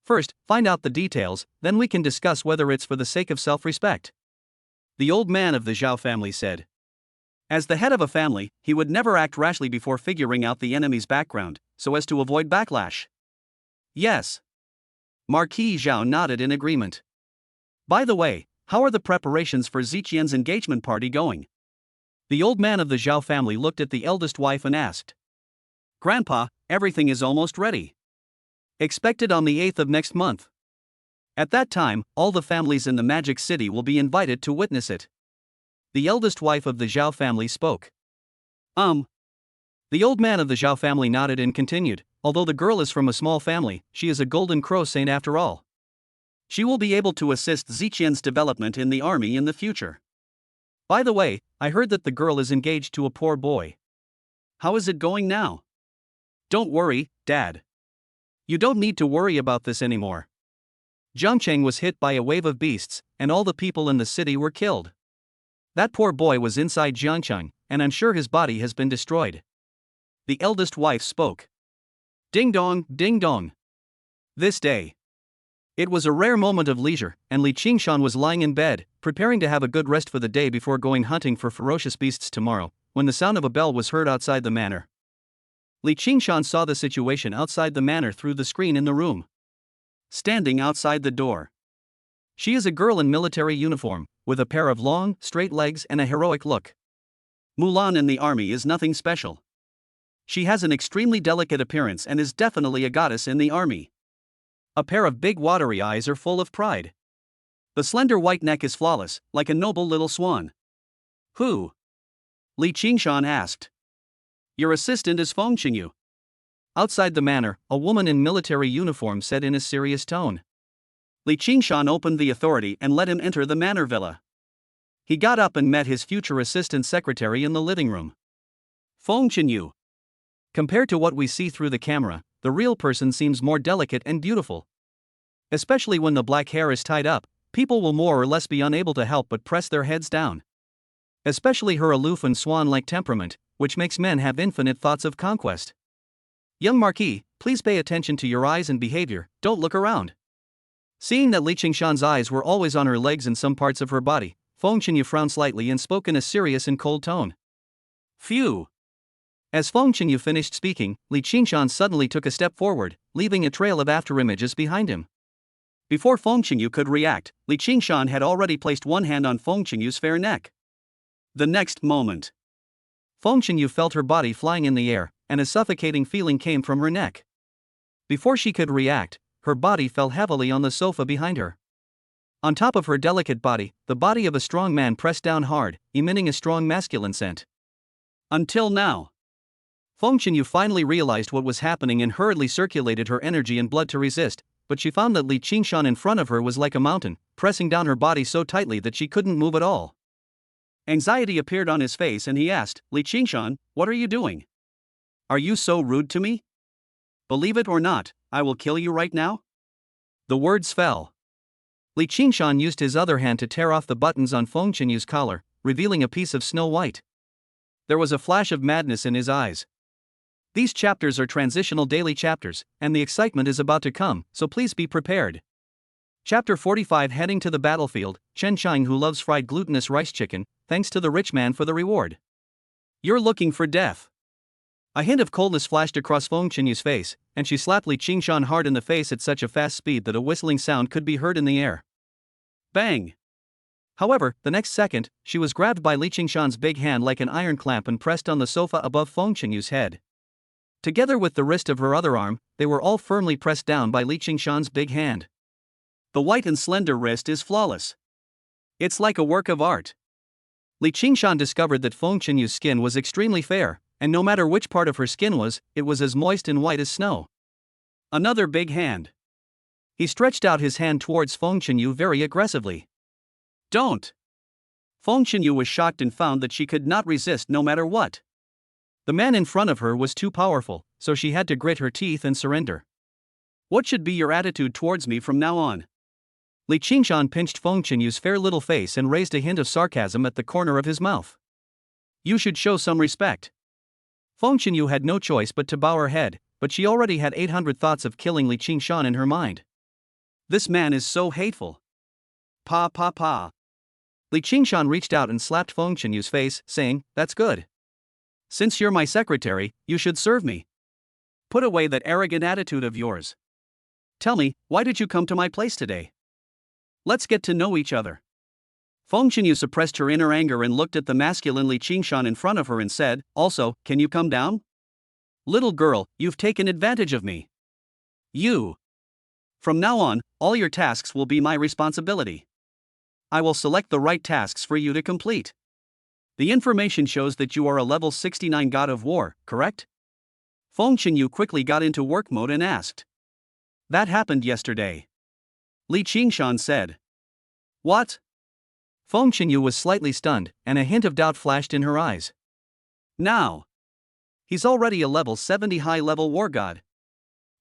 First, find out the details, then we can discuss whether it's for the sake of self-respect." The old man of the Zhao family said. As the head of a family, he would never act rashly before figuring out the enemy's background, so as to avoid backlash. Yes. Marquis Zhao nodded in agreement. By the way, how are the preparations for Zicheng's engagement party going? The old man of the Zhao family looked at the eldest wife and asked. Grandpa, everything is almost ready. Expected on the 8th of next month. At that time, all the families in the Magic City will be invited to witness it. The eldest wife of the Zhao family spoke. The old man of the Zhao family nodded and continued, "Although the girl is from a small family, she is a Golden Crow saint after all. She will be able to assist Zicheng's development in the army in the future. By the way, I heard that the girl is engaged to a poor boy. How is it going now?" "Don't worry, Dad. You don't need to worry about this anymore. Zhangcheng was hit by a wave of beasts, and all the people in the city were killed. That poor boy was inside Zhangcheng, and I'm sure his body has been destroyed." The eldest wife spoke. Ding dong, ding dong. This day. It was a rare moment of leisure, and Li Qingshan was lying in bed, preparing to have a good rest for the day before going hunting for ferocious beasts tomorrow, when the sound of a bell was heard outside the manor. Li Qingshan saw the situation outside the manor through the screen in the room. Standing outside the door. She is a girl in military uniform, with a pair of long, straight legs and a heroic look. Mulan in the army is nothing special. She has an extremely delicate appearance and is definitely a goddess in the army. A pair of big watery eyes are full of pride. The slender white neck is flawless, like a noble little swan. Who? Li Qingshan asked. Your assistant is Feng Qingyu. Outside the manor, a woman in military uniform said in a serious tone. Li Qingshan opened the authority and let him enter the manor villa. He got up and met his future assistant secretary in the living room. Feng Qingyu. Compared to what we see through the camera, the real person seems more delicate and beautiful. Especially when the black hair is tied up, people will more or less be unable to help but press their heads down. Especially her aloof and swan-like temperament, which makes men have infinite thoughts of conquest. Young Marquis, please pay attention to your eyes and behavior, don't look around. Seeing that Li Qingshan's eyes were always on her legs and some parts of her body, Feng Qingyu frowned slightly and spoke in a serious and cold tone. Phew. As Feng Qingyu finished speaking, Li Qingshan suddenly took a step forward, leaving a trail of afterimages behind him. Before Feng Qingyu could react, Li Qingshan had already placed one hand on Feng Qingyu's fair neck. The next moment, Feng Qingyu felt her body flying in the air, and a suffocating feeling came from her neck. Before she could react, her body fell heavily on the sofa behind her. On top of her delicate body, the body of a strong man pressed down hard, emitting a strong masculine scent. Until now, Feng Qinyu finally realized what was happening and hurriedly circulated her energy and blood to resist, but she found that Li Qingshan in front of her was like a mountain, pressing down her body so tightly that she couldn't move at all. Anxiety appeared on his face and he asked, "Li Qingshan, what are you doing? Are you so rude to me? Believe it or not, I will kill you right now." The words fell. Li Qingshan used his other hand to tear off the buttons on Feng Qinyu's collar, revealing a piece of snow white. There was a flash of madness in his eyes. These chapters are transitional daily chapters, and the excitement is about to come, so please be prepared. Chapter 45. Heading to the battlefield, Chen Chang, who loves fried glutinous rice chicken, thanks to the rich man for the reward. You're looking for death. A hint of coldness flashed across Feng Qinyu's face, and she slapped Li Qingshan hard in the face at such a fast speed that a whistling sound could be heard in the air. Bang! However, the next second, she was grabbed by Li Qingshan's big hand like an iron clamp and pressed on the sofa above Feng Qinyu's head. Together with the wrist of her other arm, they were all firmly pressed down by Li Qingshan's big hand. The white and slender wrist is flawless. It's like a work of art. Li Qingshan discovered that Feng Qinyu's skin was extremely fair, and no matter which part of her skin it was as moist and white as snow. Another big hand. He stretched out his hand towards Feng Qinyu very aggressively. Don't! Feng Qinyu was shocked and found that she could not resist no matter what. The man in front of her was too powerful, so she had to grit her teeth and surrender. What should be your attitude towards me from now on? Li Qingshan pinched Feng Qinyu's fair little face and raised a hint of sarcasm at the corner of his mouth. You should show some respect. Feng Qinyu had no choice but to bow her head, but she already had 800 thoughts of killing Li Qingshan in her mind. This man is so hateful. Pa pa pa. Li Qingshan reached out and slapped Feng Qinyu's face, saying, "That's good. Since you're my secretary, you should serve me. Put away that arrogant attitude of yours. Tell me, why did you come to my place today? Let's get to know each other." Feng Qinyu suppressed her inner anger and looked at the masculine Li Qingshan in front of her and said, "Also, can you come down? Little girl, you've taken advantage of me. You. From now on, all your tasks will be my responsibility. I will select the right tasks for you to complete. The information shows that you are a level 69 god of war, correct?" Feng Qinyu quickly got into work mode and asked. "That happened yesterday," Li Qingshan said. "What?" Feng Qinyu was slightly stunned, and a hint of doubt flashed in her eyes. "Now. He's already a level 70 high-level war god."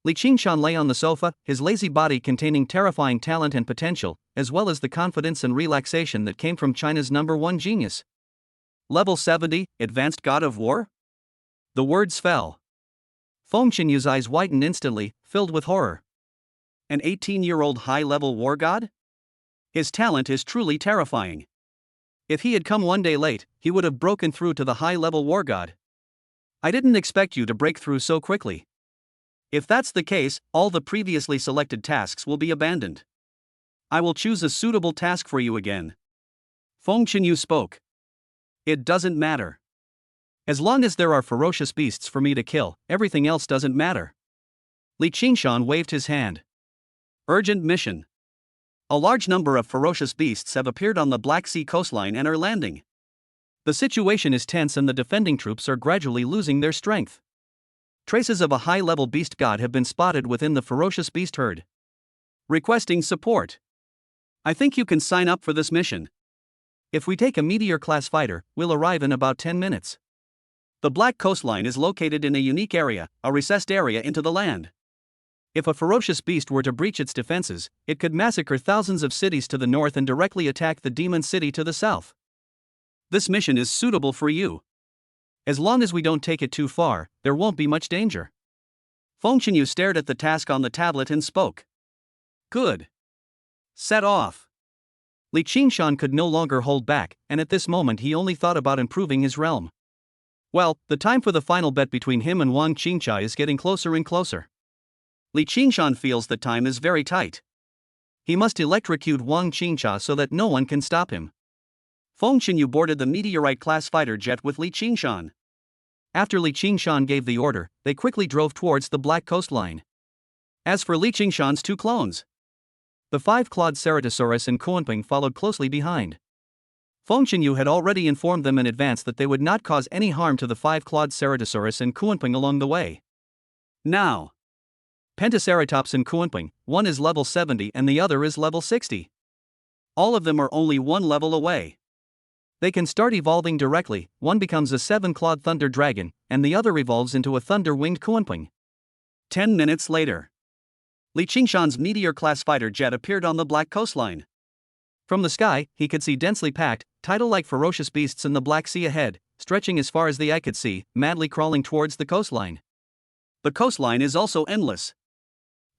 Li Qingshan lay on the sofa, his lazy body containing terrifying talent and potential, as well as the confidence and relaxation that came from China's #1 genius. Level 70, advanced god of war? The words fell. Feng Qinyu's eyes whitened instantly, filled with horror. An 18-year-old high-level war god? His talent is truly terrifying. If he had come one day late, he would have broken through to the high-level war god. I didn't expect you to break through so quickly. If that's the case, all the previously selected tasks will be abandoned. I will choose a suitable task for you again. Feng Qinyu spoke. It doesn't matter. As long as there are ferocious beasts for me to kill, everything else doesn't matter. Li Qingshan waved his hand. Urgent mission. A large number of ferocious beasts have appeared on the Black Sea coastline and are landing. The situation is tense and the defending troops are gradually losing their strength. Traces of a high-level beast god have been spotted within the ferocious beast herd. Requesting support. I think you can sign up for this mission. If we take a meteor-class fighter, we'll arrive in about 10 minutes. The Black Coastline is located in a unique area, a recessed area into the land. If a ferocious beast were to breach its defenses, it could massacre thousands of cities to the north and directly attack the Demon City to the south. This mission is suitable for you. As long as we don't take it too far, there won't be much danger. Feng Qinyu stared at the task on the tablet and spoke. Good. Set off. Li Qingshan could no longer hold back, and at this moment he only thought about improving his realm. Well, the time for the final bet between him and Wang Qingcha is getting closer and closer. Li Qingshan feels that time is very tight. He must electrocute Wang Qingcha so that no one can stop him. Feng Qinyu boarded the meteorite-class fighter jet with Li Qingshan. After Li Qingshan gave the order, they quickly drove towards the Black Coastline. As for Li Qingshan's two clones, the 5-clawed Ceratosaurus and Koanping followed closely behind. Feng Qinyu had already informed them in advance that they would not cause any harm to the five-clawed Ceratosaurus and Kuanping along the way. Now, Pentaceratops and Kuanping, one is level 70 and the other is level 60. All of them are only one level away. They can start evolving directly, one becomes a 7-clawed thunder dragon, and the other evolves into a thunder-winged Kuanping. 10 minutes later, Li Qingshan's meteor-class fighter jet appeared on the black coastline. From the sky, he could see densely packed, tidal-like ferocious beasts in the Black Sea ahead, stretching as far as the eye could see, madly crawling towards the coastline. The coastline is also endless.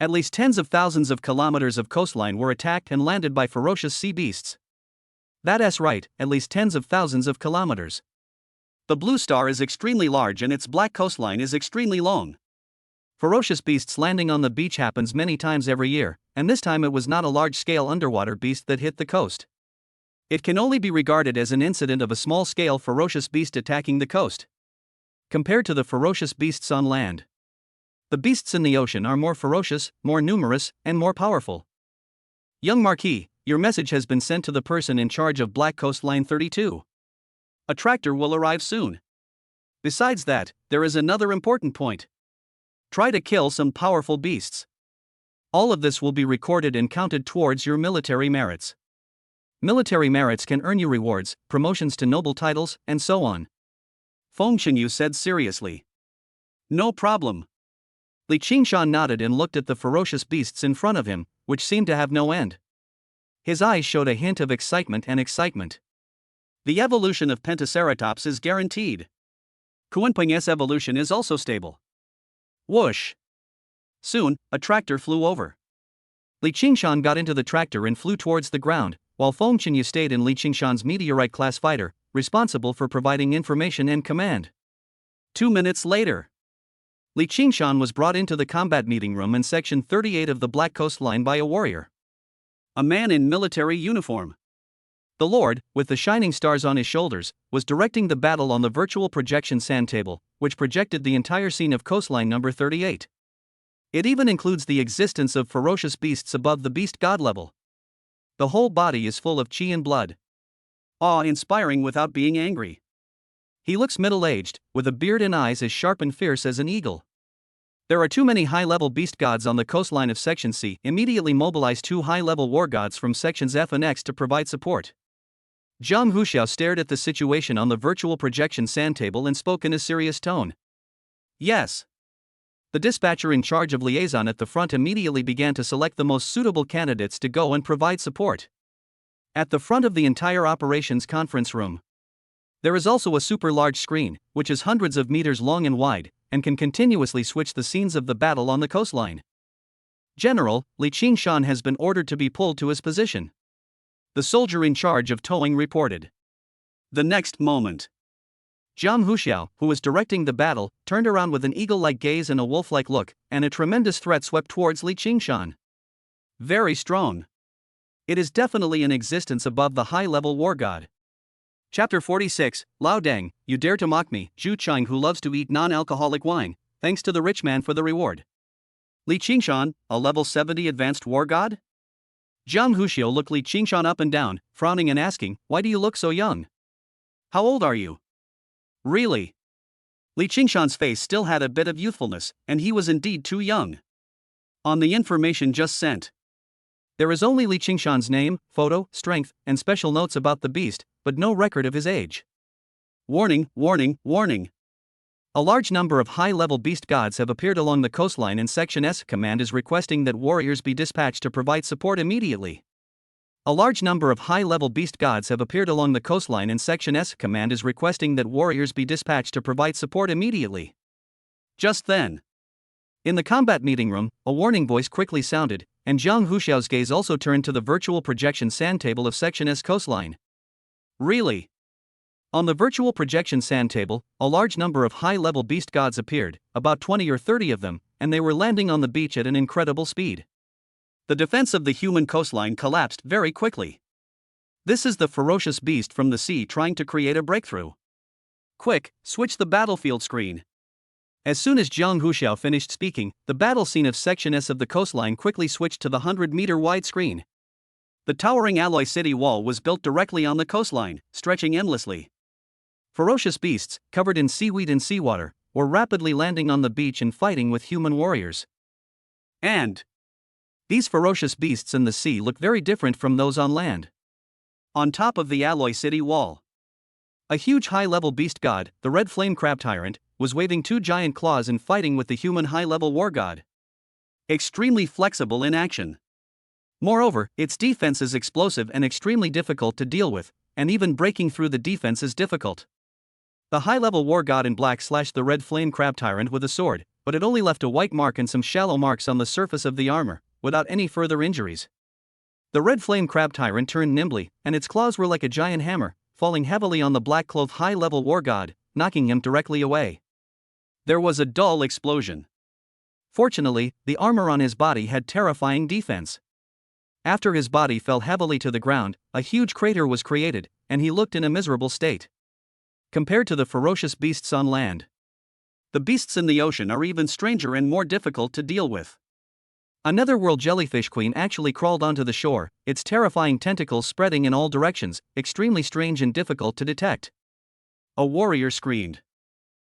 At least tens of thousands of kilometers of coastline were attacked and landed by ferocious sea beasts. That's right, at least tens of thousands of kilometers. The blue star is extremely large and its black coastline is extremely long. Ferocious beasts landing on the beach happens many times every year, and this time it was not a large-scale underwater beast that hit the coast. It can only be regarded as an incident of a small-scale ferocious beast attacking the coast. Compared to the ferocious beasts on land, the beasts in the ocean are more ferocious, more numerous, and more powerful. Young Marquis, your message has been sent to the person in charge of Black Coastline 32. A tractor will arrive soon. Besides that, there is another important point. Try to kill some powerful beasts. All of this will be recorded and counted towards your military merits. Military merits can earn you rewards, promotions to noble titles, and so on. Feng Qinyu said seriously. No problem. Li Qingshan nodded and looked at the ferocious beasts in front of him, which seemed to have no end. His eyes showed a hint of excitement. The evolution of Pentaceratops is guaranteed. Kuanping's evolution is also stable. Whoosh! Soon, a tractor flew over. Li Qingshan got into the tractor and flew towards the ground, while Feng Qinyu stayed in Li Qingshan's meteorite-class fighter, responsible for providing information and command. 2 minutes later, Li Qingshan was brought into the combat meeting room in Section 38 of the Black Coastline by a warrior. A man in military uniform. The Lord, with the shining stars on his shoulders, was directing the battle on the virtual projection sand table, which projected the entire scene of coastline number 38. It even includes the existence of ferocious beasts above the beast god level. The whole body is full of qi and blood. Awe-inspiring without being angry. He looks middle-aged, with a beard and eyes as sharp and fierce as an eagle. There are too many high-level beast gods on the coastline of Section C. Immediately mobilize 2 high-level war gods from Sections F and X to provide support. Zhang Huxiao stared at the situation on the virtual projection sand table and spoke in a serious tone. Yes. The dispatcher in charge of liaison at the front immediately began to select the most suitable candidates to go and provide support. At the front of the entire operations conference room, there is also a super large screen, which is hundreds of meters long and wide, and can continuously switch the scenes of the battle on the coastline. General, Li Qingshan has been ordered to be pulled to his position. The soldier in charge of towing reported. The next moment, Zhang Huxiao, who was directing the battle, turned around with an eagle-like gaze and a wolf-like look, and a tremendous threat swept towards Li Qingshan. Very strong. It is definitely in existence above the high-level war god. Chapter 46, Lao Deng, you dare to mock me, Zhu Cheng who loves to eat non-alcoholic wine, thanks to the rich man for the reward. Li Qingshan, a level 70 advanced war god? Zhang Huxiao looked Li Qingshan up and down, frowning and asking, why do you look so young? How old are you? Really? Li Qingshan's face still had a bit of youthfulness, and he was indeed too young. On the information just sent, there is only Li Qingshan's name, photo, strength, and special notes about the beast, but no record of his age. Warning, warning, warning. A large number of high-level beast gods have appeared along the coastline and Section S. Command is requesting that warriors be dispatched to provide support immediately. A large number of high-level beast gods have appeared along the coastline and Section S. Command is requesting that warriors be dispatched to provide support immediately. Just then, in the combat meeting room, a warning voice quickly sounded, and Zhang Huxiao's gaze also turned to the virtual projection sand table of Section S coastline. Really? On the virtual projection sand table, a large number of high-level beast gods appeared, about 20 or 30 of them, and they were landing on the beach at an incredible speed. The defense of the human coastline collapsed very quickly. This is the ferocious beast from the sea trying to create a breakthrough. Quick, switch the battlefield screen. As soon as Zhang Huxiao finished speaking, the battle scene of Section S of the coastline quickly switched to the 100-meter wide screen. The towering alloy city wall was built directly on the coastline, stretching endlessly. Ferocious beasts, covered in seaweed and seawater, were rapidly landing on the beach and fighting with human warriors. And these ferocious beasts in the sea look very different from those on land. On top of the alloy city wall, a huge high-level beast god, the red flame crab tyrant, was waving two giant claws and fighting with the human high-level war god. Extremely flexible in action. Moreover, its defense is explosive and extremely difficult to deal with, and even breaking through the defense is difficult. The high-level war god in black slashed the red flame crab tyrant with a sword, but it only left a white mark and some shallow marks on the surface of the armor, without any further injuries. The red flame crab tyrant turned nimbly, and its claws were like a giant hammer, falling heavily on the black-clothed high-level war god, knocking him directly away. There was a dull explosion. Fortunately, the armor on his body had terrifying defense. After his body fell heavily to the ground, a huge crater was created, and he looked in a miserable state. Compared to the ferocious beasts on land, the beasts in the ocean are even stranger and more difficult to deal with. A netherworld jellyfish queen actually crawled onto the shore, its terrifying tentacles spreading in all directions, extremely strange and difficult to detect. A warrior screamed.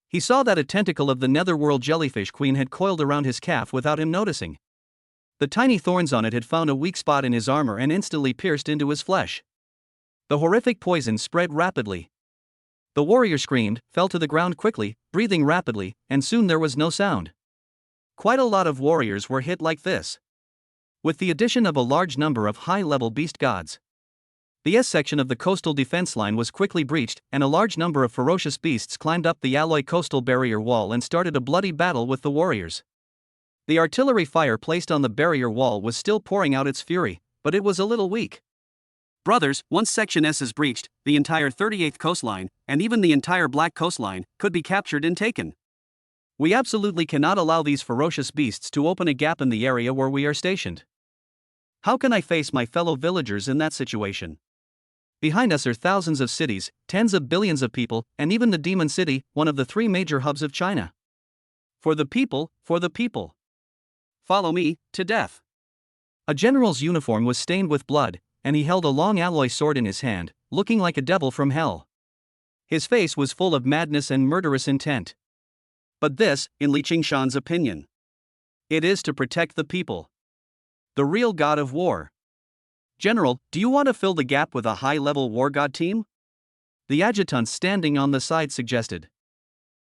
He saw that a tentacle of the netherworld jellyfish queen had coiled around his calf without him noticing. The tiny thorns on it had found a weak spot in his armor and instantly pierced into his flesh. The horrific poison spread rapidly. The warrior screamed, fell to the ground quickly, breathing rapidly, and soon there was no sound. Quite a lot of warriors were hit like this. With the addition of a large number of high-level beast gods, the S section of the coastal defense line was quickly breached, and a large number of ferocious beasts climbed up the alloy coastal barrier wall and started a bloody battle with the warriors. The artillery fire placed on the barrier wall was still pouring out its fury, but it was a little weak. Brothers, once Section S is breached, the entire 38th coastline, and even the entire Black coastline, could be captured and taken. We absolutely cannot allow these ferocious beasts to open a gap in the area where we are stationed. How can I face my fellow villagers in that situation? Behind us are thousands of cities, tens of billions of people, and even the Demon City, one of the three major hubs of China. For the people, for the people. Follow me, to death. A general's uniform was stained with blood, and he held a long alloy sword in his hand, looking like a devil from hell. His face was full of madness and murderous intent. But this, in Li Qingshan's opinion, it is to protect the people. The real god of war. General, do you want to fill the gap with a high-level war god team? The adjutant standing on the side suggested.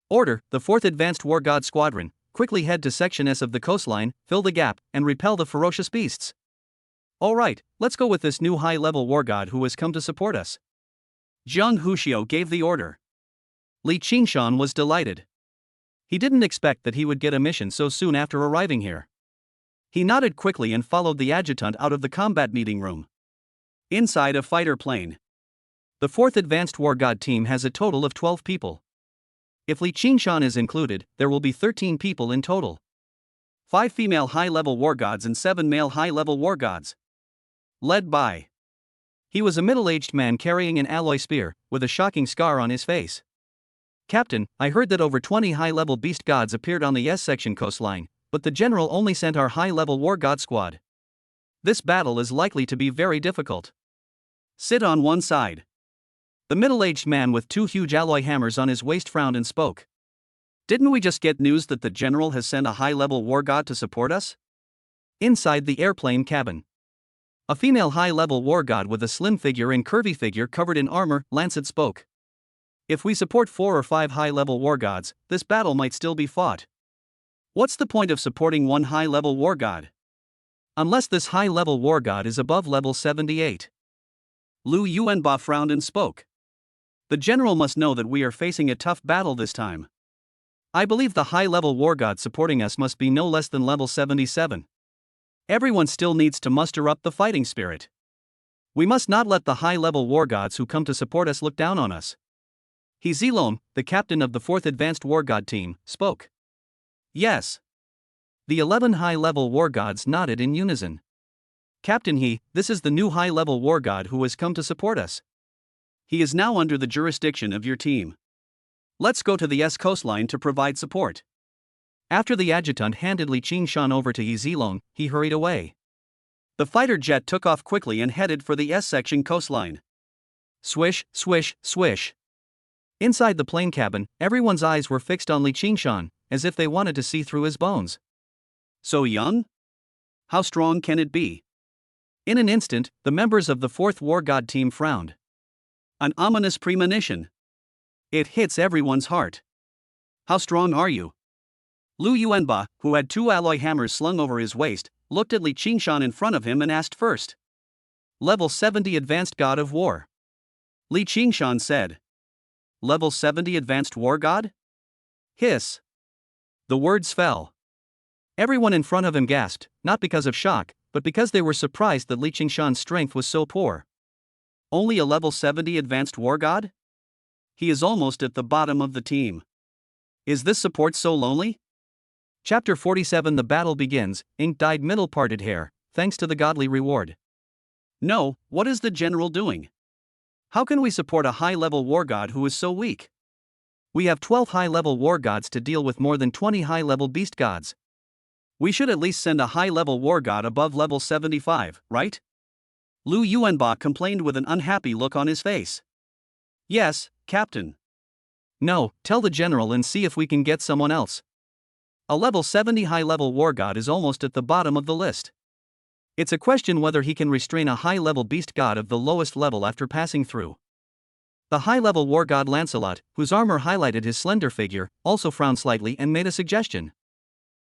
Order, the 4th Advanced War God Squadron, quickly head to Section S of the coastline, fill the gap, and repel the ferocious beasts. Alright, let's go with this new high-level war god who has come to support us. Zhang Huxiu gave the order. Li Qingshan was delighted. He didn't expect that he would get a mission so soon after arriving here. He nodded quickly and followed the adjutant out of the combat meeting room. Inside a fighter plane. The 4th Advanced War God team has a total of 12 people. If Li Qingshan is included, there will be 13 people in total. 5 female high-level war gods and 7 male high-level war gods. Led by. He was a middle-aged man carrying an alloy spear, with a shocking scar on his face. Captain, I heard that over 20 high-level beast gods appeared on the S section coastline, but the general only sent our high-level war god squad. This battle is likely to be very difficult. Sit on one side. The middle-aged man with 2 huge alloy hammers on his waist frowned and spoke. Didn't we just get news that the general has sent a high-level war god to support us? Inside the airplane cabin, a female high-level war god with a slim figure and curvy figure covered in armor, Lancet spoke. If we support 4 or 5 high-level war gods, this battle might still be fought. What's the point of supporting one high-level war god? Unless this high-level war god is above level 78. Lu Yuanba frowned and spoke. The general must know that we are facing a tough battle this time. I believe the high-level war god supporting us must be no less than level 77. Everyone still needs to muster up the fighting spirit. We must not let the high-level war gods who come to support us look down on us. He Zilong, the captain of the 4th Advanced War God team, spoke. Yes. The 11 high-level war gods nodded in unison. Captain He, this is the new high-level war god who has come to support us. He is now under the jurisdiction of your team. Let's go to the S coastline to provide support. After the adjutant handed Li Qingshan over to He Zilong, he hurried away. The fighter jet took off quickly and headed for the S-section coastline. Swish, swish, swish. Inside the plane cabin, everyone's eyes were fixed on Li Qingshan, as if they wanted to see through his bones. So young? How strong can it be? In an instant, the members of the 4th War God team frowned. An ominous premonition. It hits everyone's heart. How strong are you? Lu Yuanba, who had 2 alloy hammers slung over his waist, looked at Li Qingshan in front of him and asked first. Level 70 Advanced God of War. Li Qingshan said. Level 70 Advanced War God? Hiss. The words fell. Everyone in front of him gasped, not because of shock, but because they were surprised that Li Qingshan's strength was so poor. Only a level 70 Advanced War God? He is almost at the bottom of the team. Is this support so lonely? Chapter 47 The battle begins, ink dyed middle parted hair, thanks to the godly reward. No, what is the general doing? How can we support a high-level war god who is so weak? We have 12 high-level war gods to deal with more than 20 high-level beast gods. We should at least send a high-level war god above level 75, right? Lu Yuanba complained with an unhappy look on his face. Yes, Captain. No, tell the general and see if we can get someone else. A level 70 high-level war god is almost at the bottom of the list. It's a question whether he can restrain a high-level beast god of the lowest level after passing through. The high-level war god Lancelot, whose armor highlighted his slender figure, also frowned slightly and made a suggestion.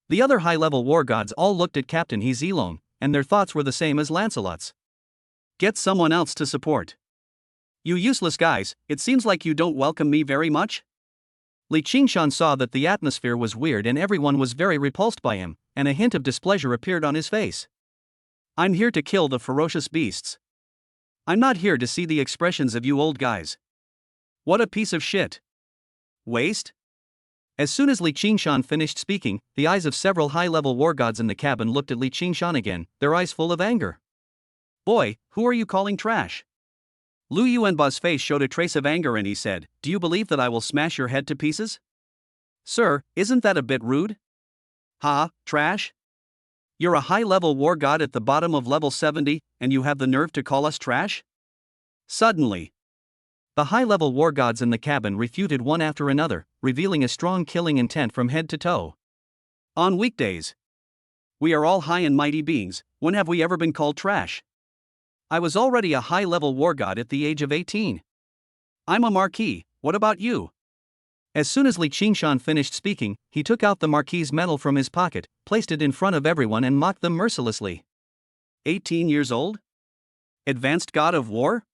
The other high-level war gods all looked at Captain He Zilong, and their thoughts were the same as Lancelot's. Get someone else to support. You useless guys, it seems like you don't welcome me very much? Li Qingshan saw that the atmosphere was weird and everyone was very repulsed by him, and a hint of displeasure appeared on his face. I'm here to kill the ferocious beasts. I'm not here to see the expressions of you old guys. What a piece of shit. Waste? As soon as Li Qingshan finished speaking, the eyes of several high-level war gods in the cabin looked at Li Qingshan again, their eyes full of anger. Boy, who are you calling trash? Lu Yuanba's face showed a trace of anger and he said, Do you believe that I will smash your head to pieces? Sir, isn't that a bit rude? Ha, trash? You're a high-level war god at the bottom of level 70, and you have the nerve to call us trash? Suddenly, the high-level war gods in the cabin refuted one after another, revealing a strong killing intent from head to toe. On weekdays, we are all high and mighty beings. When have we ever been called trash? I was already a high-level war god at the age of 18. I'm a marquis, what about you? As soon as Li Qingshan finished speaking, he took out the marquis's medal from his pocket, placed it in front of everyone and mocked them mercilessly. 18 years old? Advanced god of war?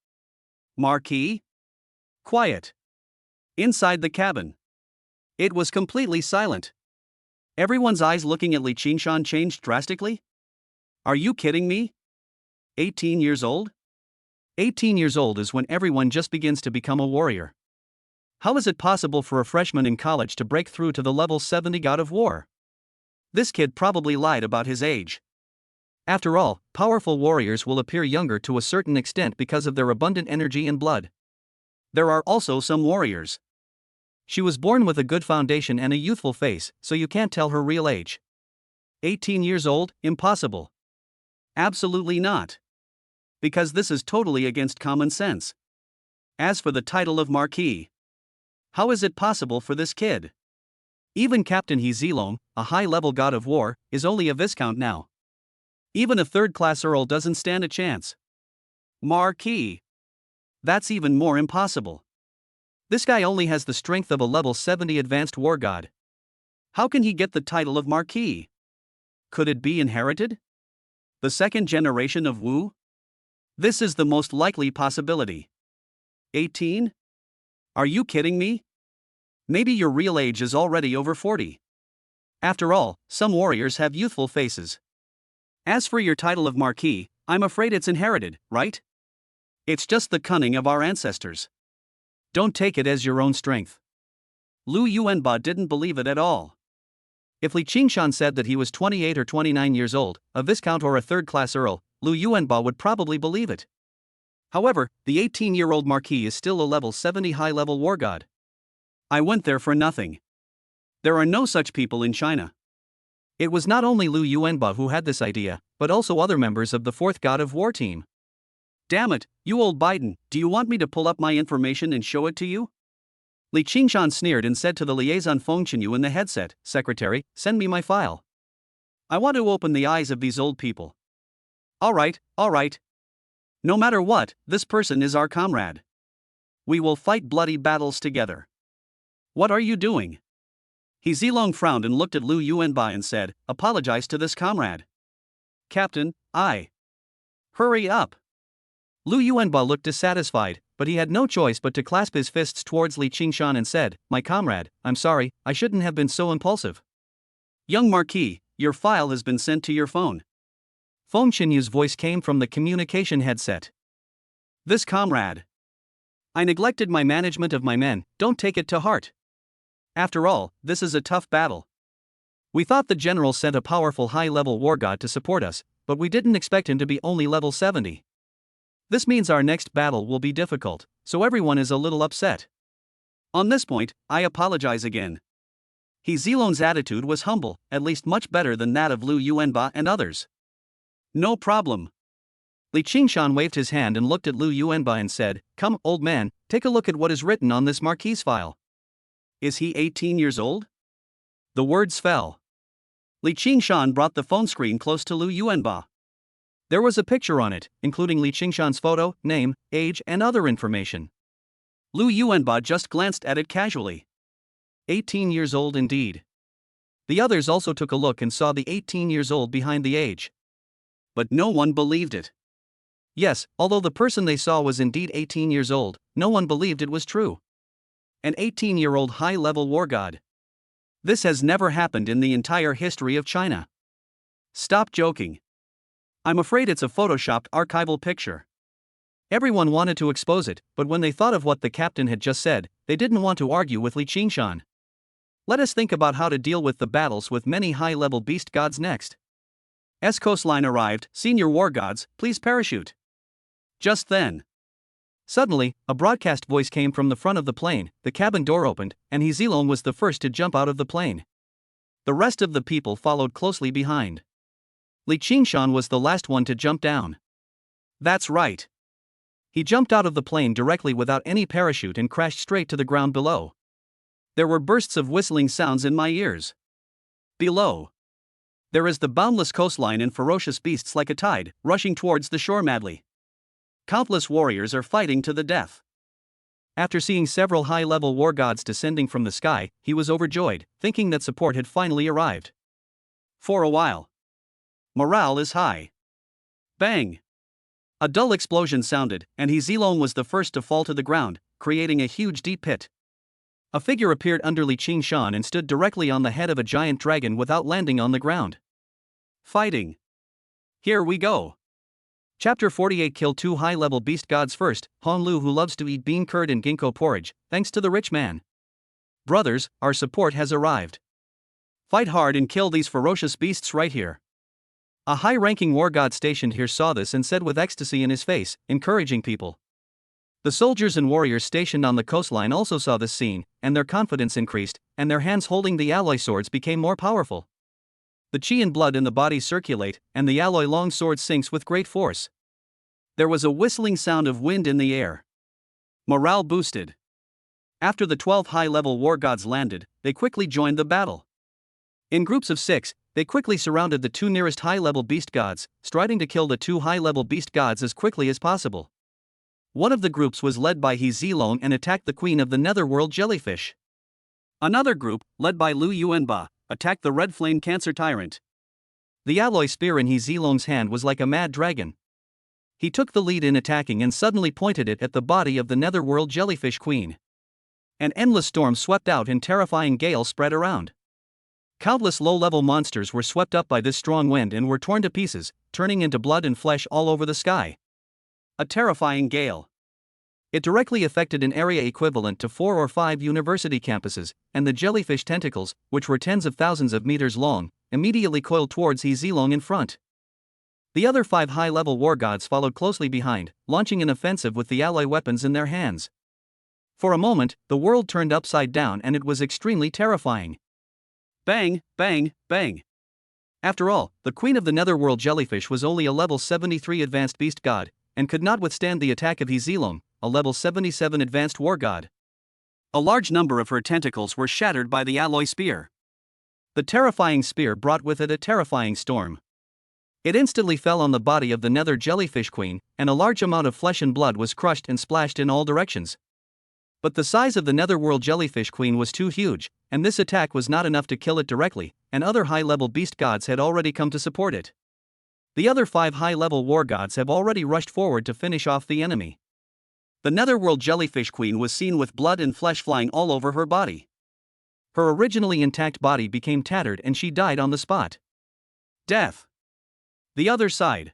Marquis? Quiet. Inside the cabin, it was completely silent. Everyone's eyes looking at Li Qingshan changed drastically. Are you kidding me? 18 years old? 18 years old is when everyone just begins to become a warrior. How is it possible for a freshman in college to break through to the level 70 god of war? This kid probably lied about his age. After all, powerful warriors will appear younger to a certain extent because of their abundant energy and blood. There are also some warriors. She was born with a good foundation and a youthful face, so you can't tell her real age. 18 years old? Impossible. Absolutely not. Because this is totally against common sense. As for the title of Marquis, how is it possible for this kid? Even Captain He Zilong, a high-level god of war, is only a viscount now. Even a third-class earl doesn't stand a chance. Marquis. That's even more impossible. This guy only has the strength of a level 70 advanced war god. How can he get the title of Marquis? Could it be inherited? The second generation of Wu? This is the most likely possibility. 18? Are you kidding me? Maybe your real age is already over 40. After all, some warriors have youthful faces. As for your title of Marquis, I'm afraid it's inherited, right? It's just the cunning of our ancestors. Don't take it as your own strength. Lu Yuanba didn't believe it at all. If Li Qingshan said that he was 28 or 29 years old, a viscount or a third-class earl, Lu Yuanba would probably believe it. However, the 18-year-old Marquis is still a level 70 high-level war god. I went there for nothing. There are no such people in China. It was not only Lu Yuanba who had this idea, but also other members of the 4th God of War team. Damn it, you old Biden, do you want me to pull up my information and show it to you? Li Qingshan sneered and said to the liaison Feng Chenyu in the headset, Secretary, send me my file. I want to open the eyes of these old people. Alright. No matter what, this person is our comrade. We will fight bloody battles together. What are you doing? He Zilong frowned and looked at Lu Yuanba and said, apologize to this comrade. Captain, Hurry up. Lu Yuanba looked dissatisfied, but he had no choice but to clasp his fists towards Li Qingshan and said, my comrade, I'm sorry, I shouldn't have been so impulsive. Young Marquis, your file has been sent to your phone. Feng Chenyu's voice came from the communication headset. This comrade. I neglected my management of my men, don't take it to heart. After all, this is a tough battle. We thought the general sent a powerful high-level war god to support us, but we didn't expect him to be only level 70. This means our next battle will be difficult, so everyone is a little upset. On this point, I apologize again. He Zilong's attitude was humble, at least much better than that of Lu Yuanba and others. No problem. Li Qingshan waved his hand and looked at Lu Yuanba and said, come, old man, take a look at what is written on this Marquis file. Is he 18 years old? The words fell. Li Qingshan brought the phone screen close to Lu Yuanba. There was a picture on it, including Li Qingshan's photo, name, age, and other information. Lu Yuanba just glanced at it casually. 18 years old indeed. The others also took a look and saw the 18 years old behind the age. But no one believed it. Yes, although the person they saw was indeed 18 years old, no one believed it was true. An 18-year-old high-level war god. This has never happened in the entire history of China. Stop joking. I'm afraid it's a photoshopped archival picture. Everyone wanted to expose it, but when they thought of what the captain had just said, they didn't want to argue with Li Qingshan. Let us think about how to deal with the battles with many high-level beast gods next. S coastline arrived, senior war gods, please parachute. Just then. Suddenly, a broadcast voice came from the front of the plane, the cabin door opened, and He Zilong was the first to jump out of the plane. The rest of the people followed closely behind. Li Qingshan was the last one to jump down. That's right. He jumped out of the plane directly without any parachute and crashed straight to the ground below. There were bursts of whistling sounds in my ears. Below. There is the boundless coastline and ferocious beasts like a tide, rushing towards the shore madly. Countless warriors are fighting to the death. After seeing several high-level war gods descending from the sky, he was overjoyed, thinking that support had finally arrived. For a while. Morale is high. Bang! A dull explosion sounded, and He Zilong was the first to fall to the ground, creating a huge deep pit. A figure appeared under Li Qingshan and stood directly on the head of a giant dragon without landing on the ground. Fighting. Here we go. Chapter 48. Kill 2 high-level beast gods first. Hong Lu, who loves to eat bean curd and ginkgo porridge, thanks to the rich man. Brothers, our support has arrived. Fight hard and kill these ferocious beasts right here. A high-ranking war god stationed here saw this and said with ecstasy in his face, encouraging people. The soldiers and warriors stationed on the coastline also saw this scene, and their confidence increased, and their hands holding the alloy swords became more powerful. The chi and blood in the body circulate, and the alloy long sword sinks with great force. There was a whistling sound of wind in the air. Morale boosted. After the 12 high-level war gods landed, they quickly joined the battle. In groups of 6, they quickly surrounded the 2 nearest high-level beast gods, striving to kill the 2 high-level beast gods as quickly as possible. One of the groups was led by He Zilong and attacked the queen of the netherworld jellyfish. Another group, led by Lu Yuanba, attacked the red flame cancer tyrant. The alloy spear in He Zilong's hand was like a mad dragon. He took the lead in attacking and suddenly pointed it at the body of the netherworld jellyfish queen. An endless storm swept out and terrifying gale spread around. Countless low-level monsters were swept up by this strong wind and were torn to pieces, turning into blood and flesh all over the sky. A terrifying gale. It directly affected an area equivalent to 4 or 5 university campuses, and the jellyfish tentacles, which were tens of thousands of meters long, immediately coiled towards He Zilong in front. The other 5 high-level war gods followed closely behind, launching an offensive with the alloy weapons in their hands. For a moment, the world turned upside down and it was extremely terrifying. Bang, bang, bang. After all, the queen of the netherworld jellyfish was only a level 73 advanced beast god, and could not withstand the attack of Hezilom, a level 77 advanced war god. A large number of her tentacles were shattered by the alloy spear. The terrifying spear brought with it a terrifying storm. It instantly fell on the body of the nether jellyfish queen, and a large amount of flesh and blood was crushed and splashed in all directions. But the size of the netherworld jellyfish queen was too huge, and this attack was not enough to kill it directly, and other high-level beast gods had already come to support it. The other 5 high-level war gods have already rushed forward to finish off the enemy. The netherworld jellyfish queen was seen with blood and flesh flying all over her body. Her originally intact body became tattered and she died on the spot. Death. The other side.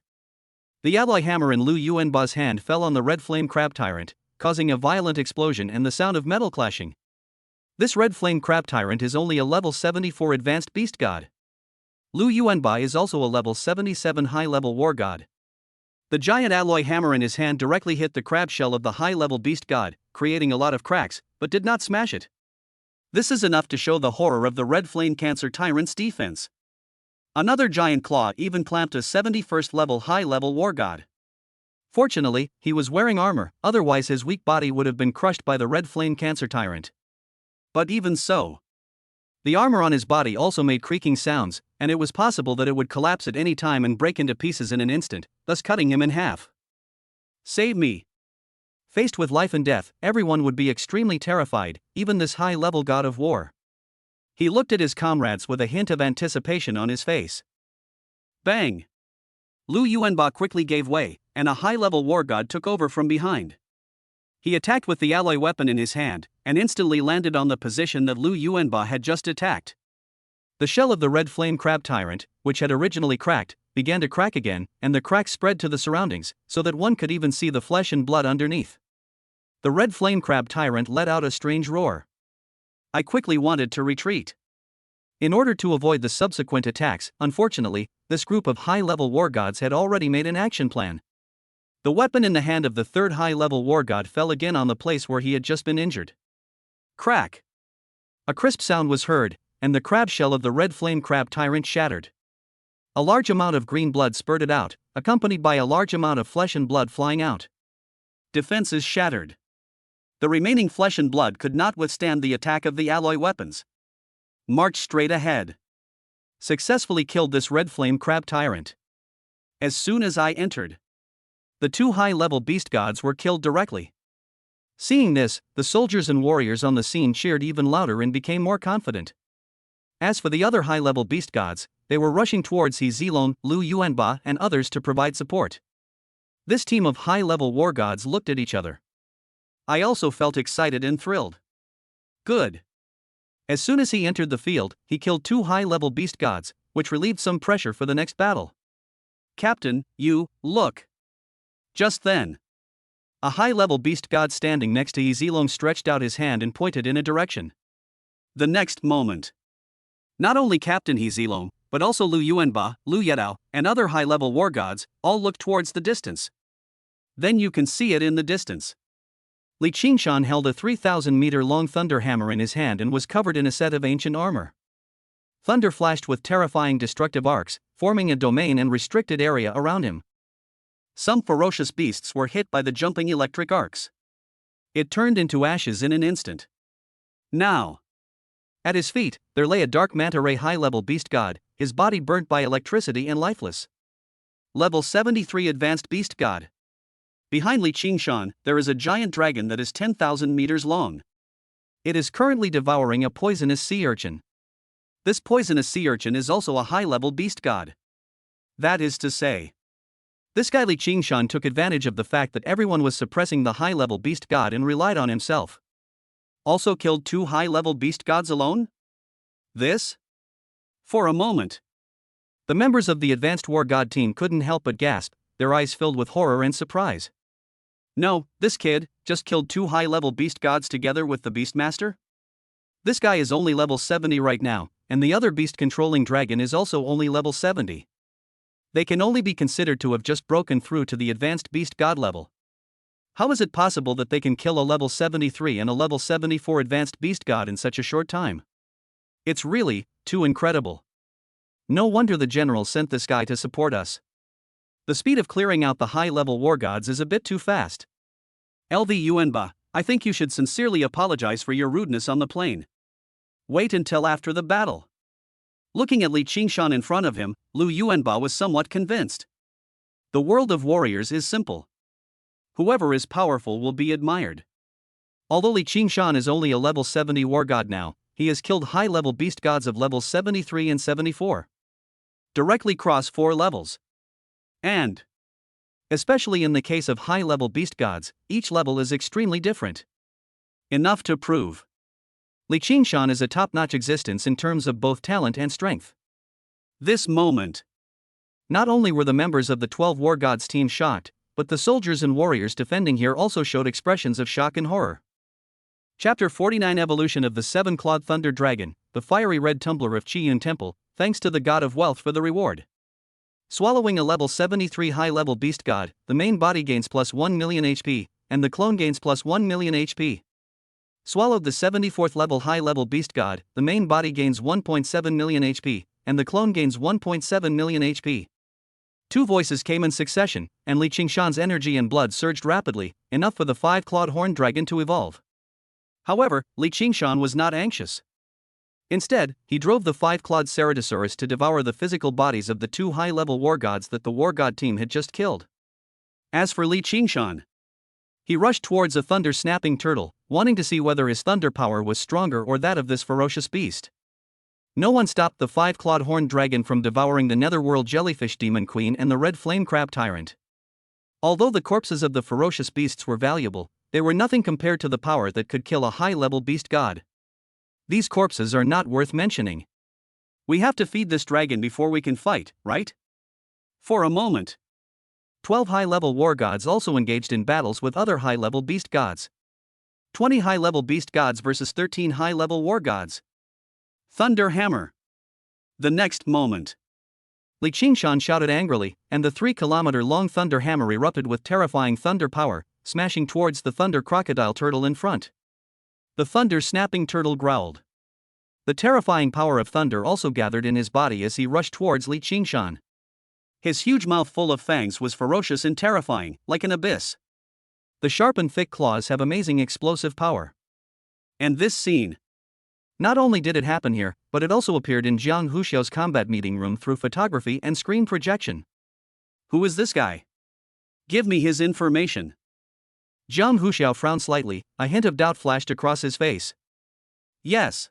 The alloy hammer in Lu Yuanba's hand fell on the red flame crab tyrant, causing a violent explosion and the sound of metal clashing. This red flame crab tyrant is only a level 74 advanced beast god. Lu Yuanba is also a level 77 high-level war god. The giant alloy hammer in his hand directly hit the crab shell of the high-level beast god, creating a lot of cracks, but did not smash it. This is enough to show the horror of the red flame cancer tyrant's defense. Another giant claw even clamped a 71st level high-level war god. Fortunately, he was wearing armor, otherwise his weak body would have been crushed by the red flame cancer tyrant. But even so, the armor on his body also made creaking sounds, and it was possible that it would collapse at any time and break into pieces in an instant, thus cutting him in half. Save me. Faced with life and death, everyone would be extremely terrified, even this high-level god of war. He looked at his comrades with a hint of anticipation on his face. Bang! Lu Yuanba quickly gave way, and a high-level war god took over from behind. He attacked with the alloy weapon in his hand, and instantly landed on the position that Lu Yuanba had just attacked. The shell of the red flame crab tyrant, which had originally cracked, began to crack again, and the cracks spread to the surroundings, so that one could even see the flesh and blood underneath. The red flame crab tyrant let out a strange roar. I quickly wanted to retreat. In order to avoid the subsequent attacks, unfortunately, this group of high-level war gods had already made an action plan. The weapon in the hand of the third high-level war god fell again on the place where he had just been injured. Crack! A crisp sound was heard, and the crab shell of the red flame crab tyrant shattered. A large amount of green blood spurted out, accompanied by a large amount of flesh and blood flying out. Defenses shattered. The remaining flesh and blood could not withstand the attack of the alloy weapons. March straight ahead. Successfully killed this red flame crab tyrant. As soon as I entered, the 2 high-level beast gods were killed directly. Seeing this, the soldiers and warriors on the scene cheered even louder and became more confident. As for the other high-level beast gods, they were rushing towards Hezilom, Lu Yuanba, and others to provide support. This team of high-level war gods looked at each other. I also felt excited and thrilled. Good. As soon as he entered the field, he killed 2 high-level beast gods, which relieved some pressure for the next battle. Captain, look. Just then, a high-level beast god standing next to Hezilom stretched out his hand and pointed in a direction. The next moment, not only Captain Hezilom, but also Lu Yuanba, Lu Yedao, and other high-level war gods, all looked towards the distance. Then you can see it in the distance. Li Qingshan held a 3,000-meter-long thunder hammer in his hand and was covered in a set of ancient armor. Thunder flashed with terrifying destructive arcs, forming a domain and restricted area around him. Some ferocious beasts were hit by the jumping electric arcs. It turned into ashes in an instant. Now, at his feet, there lay a dark manta ray high-level beast god, his body burnt by electricity and lifeless. Level 73 advanced beast god. Behind Li Qingshan, there is a giant dragon that is 10,000 meters long. It is currently devouring a poisonous sea urchin. This poisonous sea urchin is also a high-level beast god. That is to say, this guy Li Qingshan took advantage of the fact that everyone was suppressing the high-level beast god and relied on himself. Also killed 2 high-level beast gods alone? This? For a moment, the members of the advanced war god team couldn't help but gasp, their eyes filled with horror and surprise. No, this kid just killed 2 high-level beast gods together with the Beastmaster? This guy is only level 70 right now, and the other beast-controlling dragon is also only level 70. They can only be considered to have just broken through to the advanced beast god level. How is it possible that they can kill a level 73 and a level 74 advanced beast god in such a short time? It's really too incredible. No wonder the general sent this guy to support us. The speed of clearing out the high-level war gods is a bit too fast. LV Yuanba, I think you should sincerely apologize for your rudeness on the plane. Wait until after the battle. Looking at Li Qingshan in front of him, Lu Yuanba was somewhat convinced. The world of warriors is simple. Whoever is powerful will be admired. Although Li Qingshan is only a level 70 war god now, he has killed high-level beast gods of levels 73 and 74. Directly cross 4 levels. And, especially in the case of high-level beast gods, each level is extremely different. Enough to prove. Li Qingshan is a top-notch existence in terms of both talent and strength. This moment. Not only were the members of the 12 war gods team shocked, but the soldiers and warriors defending here also showed expressions of shock and horror. Chapter 49 Evolution of the Seven-Clawed Thunder Dragon, the fiery red tumbler of Qiyun Temple, thanks to the God of Wealth for the reward. Swallowing a level 73 high-level beast god, the main body gains plus 1 million HP, and the clone gains plus 1 million HP. Swallowed the 74th level high-level beast god, the main body gains 1.7 million HP, and the clone gains 1.7 million HP. Two voices came in succession, and Li Qingshan's energy and blood surged rapidly, enough for the 5-clawed horned dragon to evolve. However, Li Qingshan was not anxious. Instead, he drove the 5-clawed Ceratosaurus to devour the physical bodies of the 2 high-level war gods that the war god team had just killed. As for Li Qingshan, he rushed towards a thunder-snapping turtle, wanting to see whether his thunder power was stronger or that of this ferocious beast. No one stopped the 5-clawed horned dragon from devouring the netherworld jellyfish demon queen and the red flame crab tyrant. Although the corpses of the ferocious beasts were valuable, they were nothing compared to the power that could kill a high-level beast god. These corpses are not worth mentioning. We have to feed this dragon before we can fight, right? For a moment. 12 high-level war gods also engaged in battles with other high-level beast gods. 20 high-level beast gods versus 13 high-level war gods. Thunder Hammer. The next moment. Li Qingshan shouted angrily, and the 3-kilometer-long thunder hammer erupted with terrifying thunder power, smashing towards the thunder crocodile turtle in front. The thunder-snapping turtle growled. The terrifying power of thunder also gathered in his body as he rushed towards Li Qingshan. His huge mouth full of fangs was ferocious and terrifying, like an abyss. The sharp and thick claws have amazing explosive power. And this scene. Not only did it happen here, but it also appeared in Jiang Huxiao's combat meeting room through photography and screen projection. Who is this guy? Give me his information. Jiang Huxiao frowned slightly, a hint of doubt flashed across his face. Yes.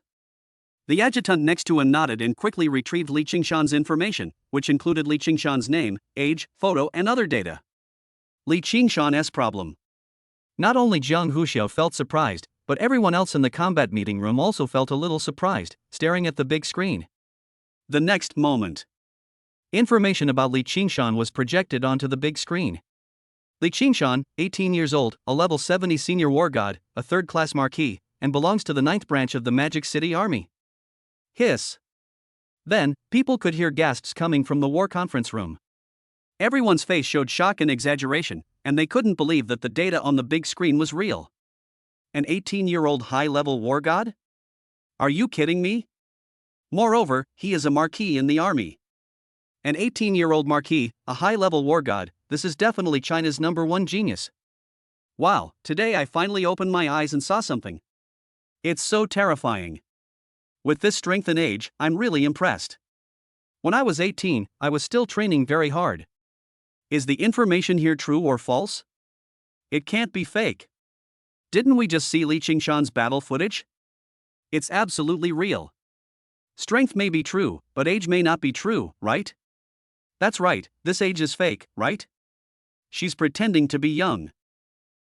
The adjutant next to him nodded and quickly retrieved Li Qingshan's information, which included Li Qingshan's name, age, photo and other data. Li Qingshan's problem. Not only Jiang Huxiao felt surprised, but everyone else in the combat meeting room also felt a little surprised, staring at the big screen. The next moment. Information about Li Qingshan was projected onto the big screen. Li Qingshan, 18 years old, a level 70 senior war god, a third-class marquis, and belongs to the 9th branch of the Magic City Army. Hiss. Then, people could hear gasps coming from the war conference room. Everyone's face showed shock and exaggeration, and they couldn't believe that the data on the big screen was real. An 18-year-old high-level war god? Are you kidding me? Moreover, he is a marquis in the army. An 18-year-old marquis, a high-level war god, this is definitely China's #1 genius. Wow, today I finally opened my eyes and saw something. It's so terrifying. With this strength and age, I'm really impressed. When I was 18, I was still training very hard. Is the information here true or false? It can't be fake. Didn't we just see Li Qingshan's battle footage? It's absolutely real. Strength may be true, but age may not be true, right? That's right, this age is fake, right? She's pretending to be young.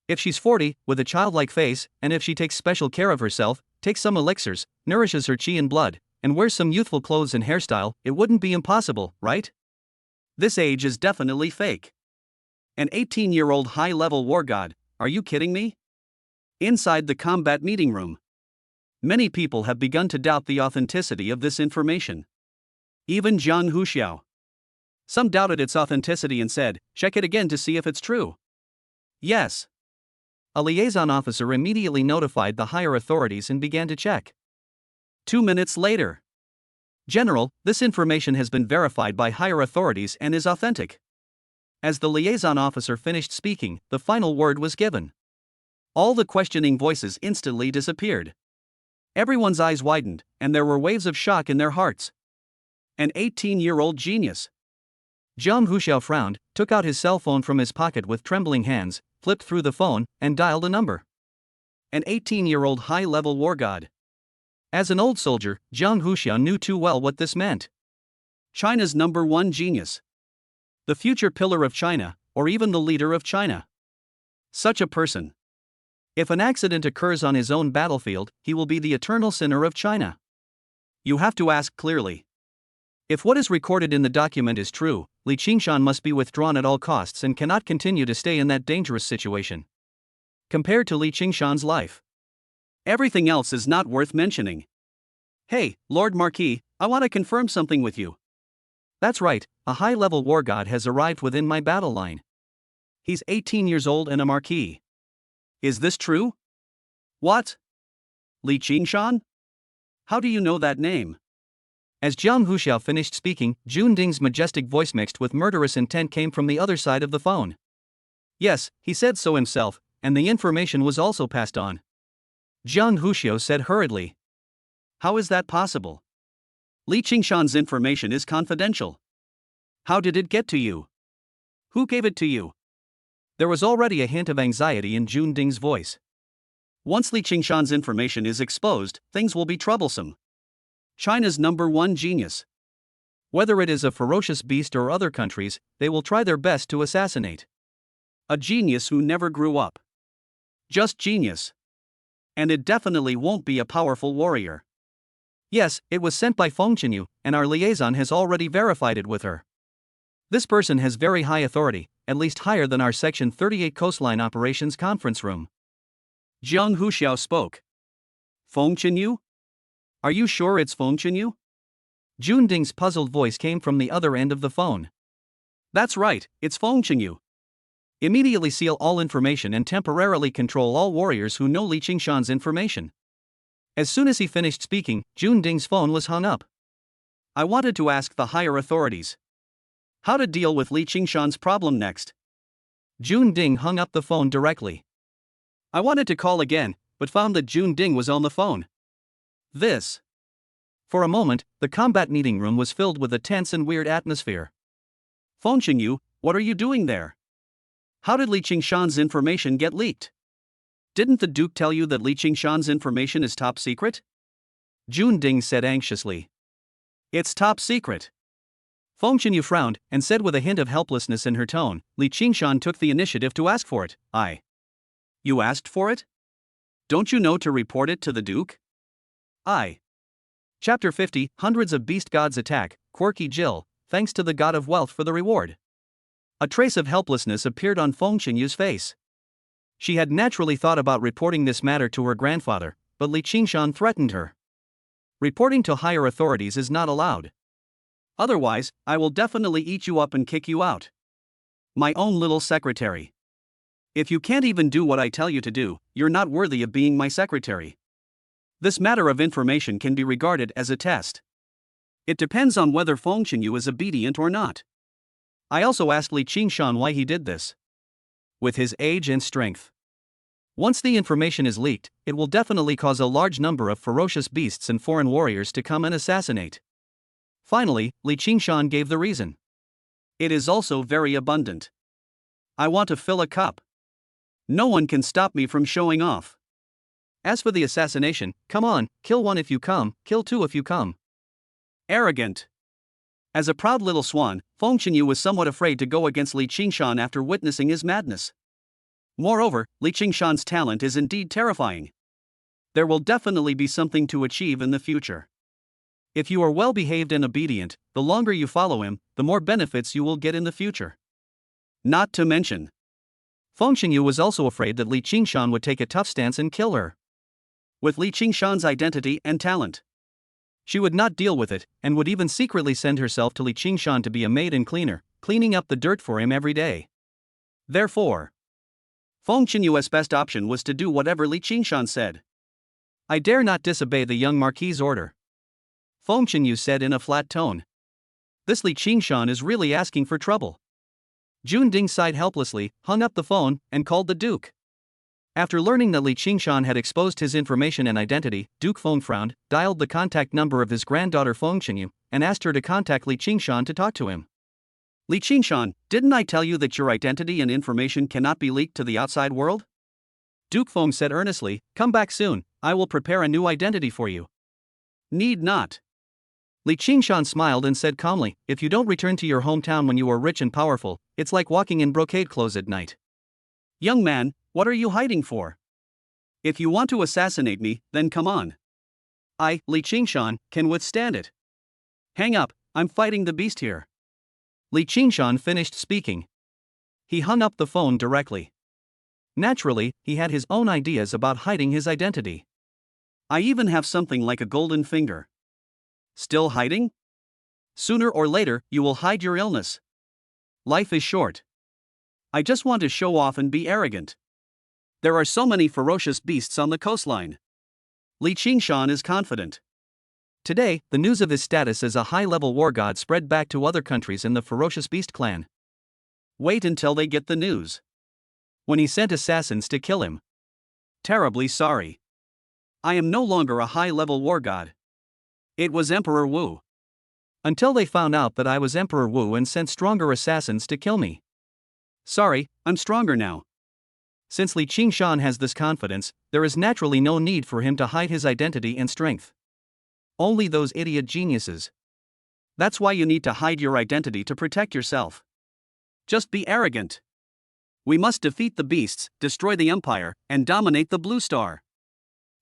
If she's 40, with a childlike face, and if she takes special care of herself, takes some elixirs, nourishes her qi and blood, and wears some youthful clothes and hairstyle, it wouldn't be impossible, right? This age is definitely fake. An 18-year-old high-level war god, are you kidding me? Inside the combat meeting room, many people have begun to doubt the authenticity of this information. Even Jiang Huxiao. Some doubted its authenticity and said, check it again to see if it's true. Yes. A liaison officer immediately notified the higher authorities and began to check. 2 minutes later. General, this information has been verified by higher authorities and is authentic. As the liaison officer finished speaking, the final word was given. All the questioning voices instantly disappeared. Everyone's eyes widened, and there were waves of shock in their hearts. An 18-year-old genius. Zhang Huxiao frowned, took out his cell phone from his pocket with trembling hands, flipped through the phone, and dialed a number. An 18-year-old high-level war god. As an old soldier, Zhang Huxiao knew too well what this meant. China's #1 genius. The future pillar of China, or even the leader of China. Such a person. If an accident occurs on his own battlefield, he will be the eternal sinner of China. You have to ask clearly. If what is recorded in the document is true, Li Qingshan must be withdrawn at all costs and cannot continue to stay in that dangerous situation. Compared to Li Qingshan's life, everything else is not worth mentioning. Hey, Lord Marquis, I want to confirm something with you. That's right, a high-level war god has arrived within my battle line. He's 18 years old and a marquis. Is this true? What? Li Qingshan? How do you know that name? As Zhang Huxiao finished speaking, Jun Ding's majestic voice mixed with murderous intent came from the other side of the phone. Yes, he said so himself, and the information was also passed on. Zhang Huxiao said hurriedly. How is that possible? Li Qingshan's information is confidential. How did it get to you? Who gave it to you? There was already a hint of anxiety in Jun Ding's voice. Once Li Qingshan's information is exposed, things will be troublesome. China's #1 genius. Whether it is a ferocious beast or other countries, they will try their best to assassinate. A genius who never grew up. Just genius. And it definitely won't be a powerful warrior. Yes, it was sent by Feng Qinyu, and our liaison has already verified it with her. This person has very high authority, at least higher than our Section 38 Coastline Operations conference room. Zhang Huxiao spoke. Feng Qinyu? Are you sure it's Feng Qinyu? Jun Ding's puzzled voice came from the other end of the phone. That's right, it's Feng Qinyu. Immediately seal all information and temporarily control all warriors who know Li Qingshan's information. As soon as he finished speaking, Jun Ding's phone was hung up. I wanted to ask the higher authorities how to deal with Li Qingshan's problem next. Jun Ding hung up the phone directly. I wanted to call again, but found that Jun Ding was on the phone. For a moment, the combat meeting room was filled with a tense and weird atmosphere. Feng Qinyu, what are you doing there? How did Li Qingshan's information get leaked? Didn't the Duke tell you that Li Qingshan's information is top secret? Jun Ding said anxiously. It's top secret. Feng Qinyu frowned and said with a hint of helplessness in her tone, Li Qingshan took the initiative to ask for it. You asked for it? Don't you know to report it to the Duke? Chapter 50, Hundreds of Beast Gods Attack, Quirky Jill, thanks to the God of Wealth for the reward. A trace of helplessness appeared on Feng Qinyu's face. She had naturally thought about reporting this matter to her grandfather, but Li Qingshan threatened her. Reporting to higher authorities is not allowed. Otherwise, I will definitely eat you up and kick you out. My own little secretary. If you can't even do what I tell you to do, you're not worthy of being my secretary. This matter of information can be regarded as a test. It depends on whether Feng Qinyu is obedient or not. I also asked Li Qingshan why he did this. With his age and strength. Once the information is leaked, it will definitely cause a large number of ferocious beasts and foreign warriors to come and assassinate. Finally, Li Qingshan gave the reason. It is also very abundant. I want to fill a cup. No one can stop me from showing off. As for the assassination, come on, kill one if you come, kill two if you come. Arrogant. As a proud little swan, Feng Qinyu was somewhat afraid to go against Li Qingshan after witnessing his madness. Moreover, Li Qingshan's talent is indeed terrifying. There will definitely be something to achieve in the future. If you are well behaved and obedient, the longer you follow him, the more benefits you will get in the future. Not to mention, Feng Qinyu was also afraid that Li Qingshan would take a tough stance and kill her. With Li Qingshan's identity and talent, she would not deal with it, and would even secretly send herself to Li Qingshan to be a maid and cleaner, cleaning up the dirt for him every day. Therefore, Feng Qinyu's best option was to do whatever Li Qingshan said. I dare not disobey the young marquis's order. Feng Qingyu said in a flat tone. This Li Qingshan is really asking for trouble. Jun Ding sighed helplessly, hung up the phone, and called the Duke. After learning that Li Qingshan had exposed his information and identity, Duke Feng frowned, dialed the contact number of his granddaughter Feng Qingyu, and asked her to contact Li Qingshan to talk to him. Li Qingshan, didn't I tell you that your identity and information cannot be leaked to the outside world? Duke Feng said earnestly, come back soon, I will prepare a new identity for you. Need not. Li Qingshan smiled and said calmly, if you don't return to your hometown when you are rich and powerful, it's like walking in brocade clothes at night. Young man, what are you hiding for? If you want to assassinate me, then come on. I, Li Qingshan, can withstand it. Hang up, I'm fighting the beast here. Li Qingshan finished speaking. He hung up the phone directly. Naturally, he had his own ideas about hiding his identity. I even have something like a golden finger. Still hiding? Sooner or later, you will hide your illness. Life is short. I just want to show off and be arrogant. There are so many ferocious beasts on the coastline. Li Qingshan is confident. Today, the news of his status as a high-level war god spread back to other countries in the ferocious beast clan. Wait until they get the news. When he sent assassins to kill him. Terribly sorry. I am no longer a high-level war god. It was Emperor Wu. Until they found out that I was Emperor Wu and sent stronger assassins to kill me. Sorry, I'm stronger now. Since Li Qingshan has this confidence, there is naturally no need for him to hide his identity and strength. Only those idiot geniuses. That's why you need to hide your identity to protect yourself. Just be arrogant. We must defeat the beasts, destroy the empire, and dominate the Blue Star.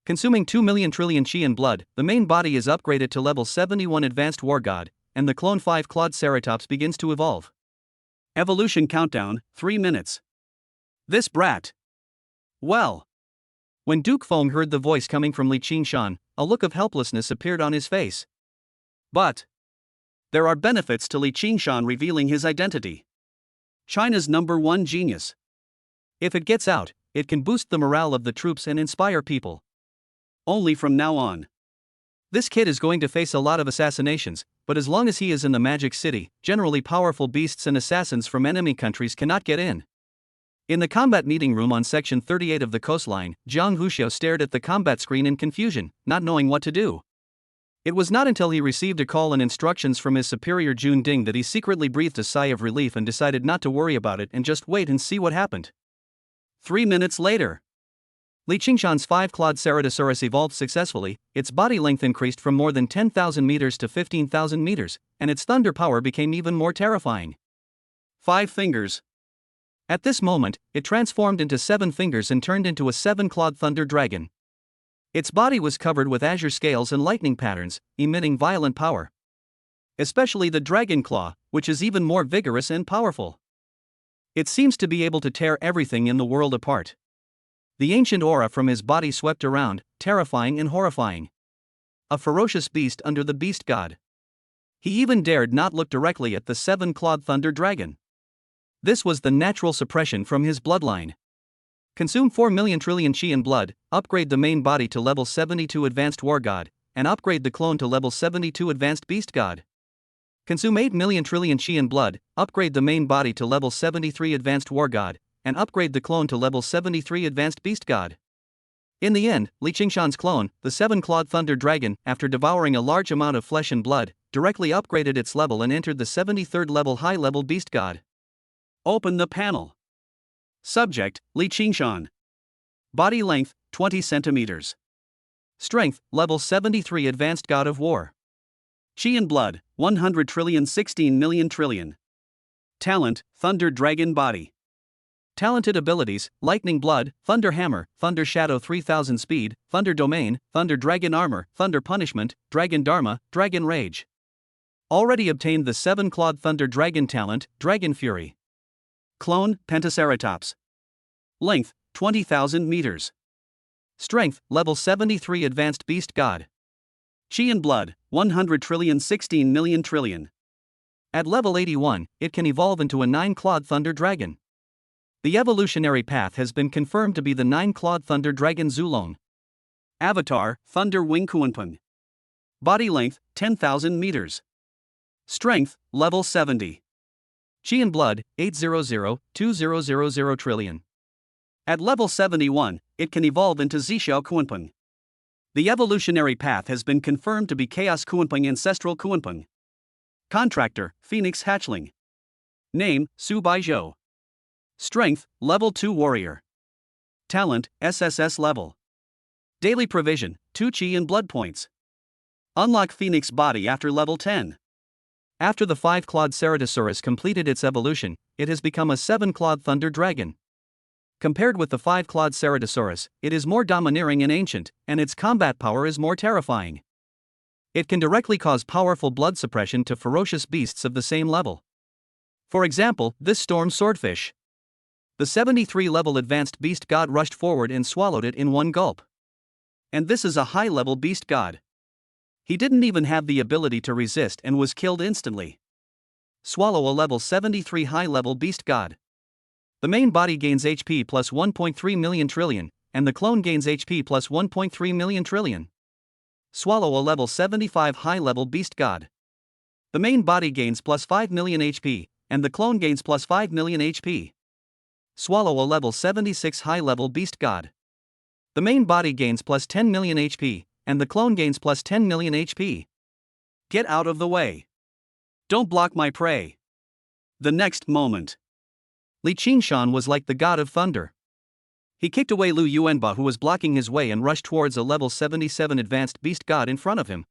Consuming 2 million trillion chi in blood, the main body is upgraded to level 71 Advanced War God, and the Clone 5 Claude Ceratops begins to evolve. Evolution countdown, 3 minutes. This brat. Well. When Duke Feng heard the voice coming from Li Qingshan, a look of helplessness appeared on his face. But there are benefits to Li Qingshan revealing his identity. China's #1 genius. If it gets out, it can boost the morale of the troops and inspire people. Only from now on. This kid is going to face a lot of assassinations, but as long as he is in the Magic City, generally powerful beasts and assassins from enemy countries cannot get in. In the combat meeting room on Section 38 of the coastline, Jiang Huxiao stared at the combat screen in confusion, not knowing what to do. It was not until he received a call and instructions from his superior Jun Ding that he secretly breathed a sigh of relief and decided not to worry about it and just wait and see what happened. 3 minutes later. Li Qingshan's 5 Claude Ceratosaurus evolved successfully, its body length increased from more than 10,000 meters to 15,000 meters, and its thunder power became even more terrifying. 5 fingers. At this moment, it transformed into 7 fingers and turned into a 7-clawed thunder dragon. Its body was covered with azure scales and lightning patterns, emitting violent power. Especially the dragon claw, which is even more vigorous and powerful. It seems to be able to tear everything in the world apart. The ancient aura from his body swept around, terrifying and horrifying. A ferocious beast under the beast god. He even dared not look directly at the 7-clawed thunder dragon. This was the natural suppression from his bloodline. Consume 4 million trillion chi in blood, upgrade the main body to level 72 Advanced War God, and upgrade the clone to level 72 Advanced Beast God. Consume 8 million trillion chi in blood, upgrade the main body to level 73 Advanced War God, and upgrade the clone to level 73 Advanced Beast God. In the end, Li Qingshan's clone, the 7-clawed thunder dragon, after devouring a large amount of flesh and blood, directly upgraded its level and entered the 73rd level high-level Beast God. Open the panel. Subject, Li Qingshan. Body length, 20 centimeters. Strength, level 73 Advanced God of War. Chi and blood, 100 trillion 16 million trillion. Talent, Thunder Dragon Body. Talented abilities, Lightning Blood, Thunder Hammer, Thunder Shadow 3000 Speed, Thunder Domain, Thunder Dragon Armor, Thunder Punishment, Dragon Dharma, Dragon Rage. Already obtained the 7-clawed Thunder Dragon talent, Dragon Fury. Clone, Pentaceratops. Length, 20,000 meters. Strength, level 73 Advanced Beast God. Chi and blood, 100 trillion 16 million trillion. At level 81, it can evolve into a 9-clawed Thunder Dragon. The evolutionary path has been confirmed to be the 9-clawed Thunder Dragon Zulong. Avatar, Thunder Wing Kuanpun. Body length, 10,000 meters. Strength, level 70. Qi and blood, 800-2000 trillion. At level 71, it can evolve into Zhixiao Kunpeng. The evolutionary path has been confirmed to be Chaos Kunpeng Ancestral Kunpeng. Contractor, Phoenix Hatchling. Name, Su Baizhou. Strength, level 2 warrior. Talent, SSS level. Daily provision, 2 Qi and blood points. Unlock Phoenix body after level 10. After the 5-clawed Ceratosaurus completed its evolution, it has become a 7-clawed thunder dragon. Compared with the 5-clawed Ceratosaurus, it is more domineering and ancient, and its combat power is more terrifying. It can directly cause powerful blood suppression to ferocious beasts of the same level. For example, this storm swordfish. The 73-level advanced beast god rushed forward and swallowed it in one gulp. And this is a high-level beast god. He didn't even have the ability to resist and was killed instantly. Swallow a level 73 high-level beast god. The main body gains HP plus 1.3 million trillion, and the clone gains HP plus 1.3 million trillion. Swallow a level 75 high-level beast god. The main body gains plus 5 million HP, and the clone gains plus 5 million HP. Swallow a level 76 high-level beast god. The main body gains plus 10 million HP, and the clone gains plus 10 million HP. Get out of the way. Don't block my prey. The next moment. Li Qingshan was like the god of thunder. He kicked away Lu Yuanba, who was blocking his way, and rushed towards a level 77 advanced beast god in front of him.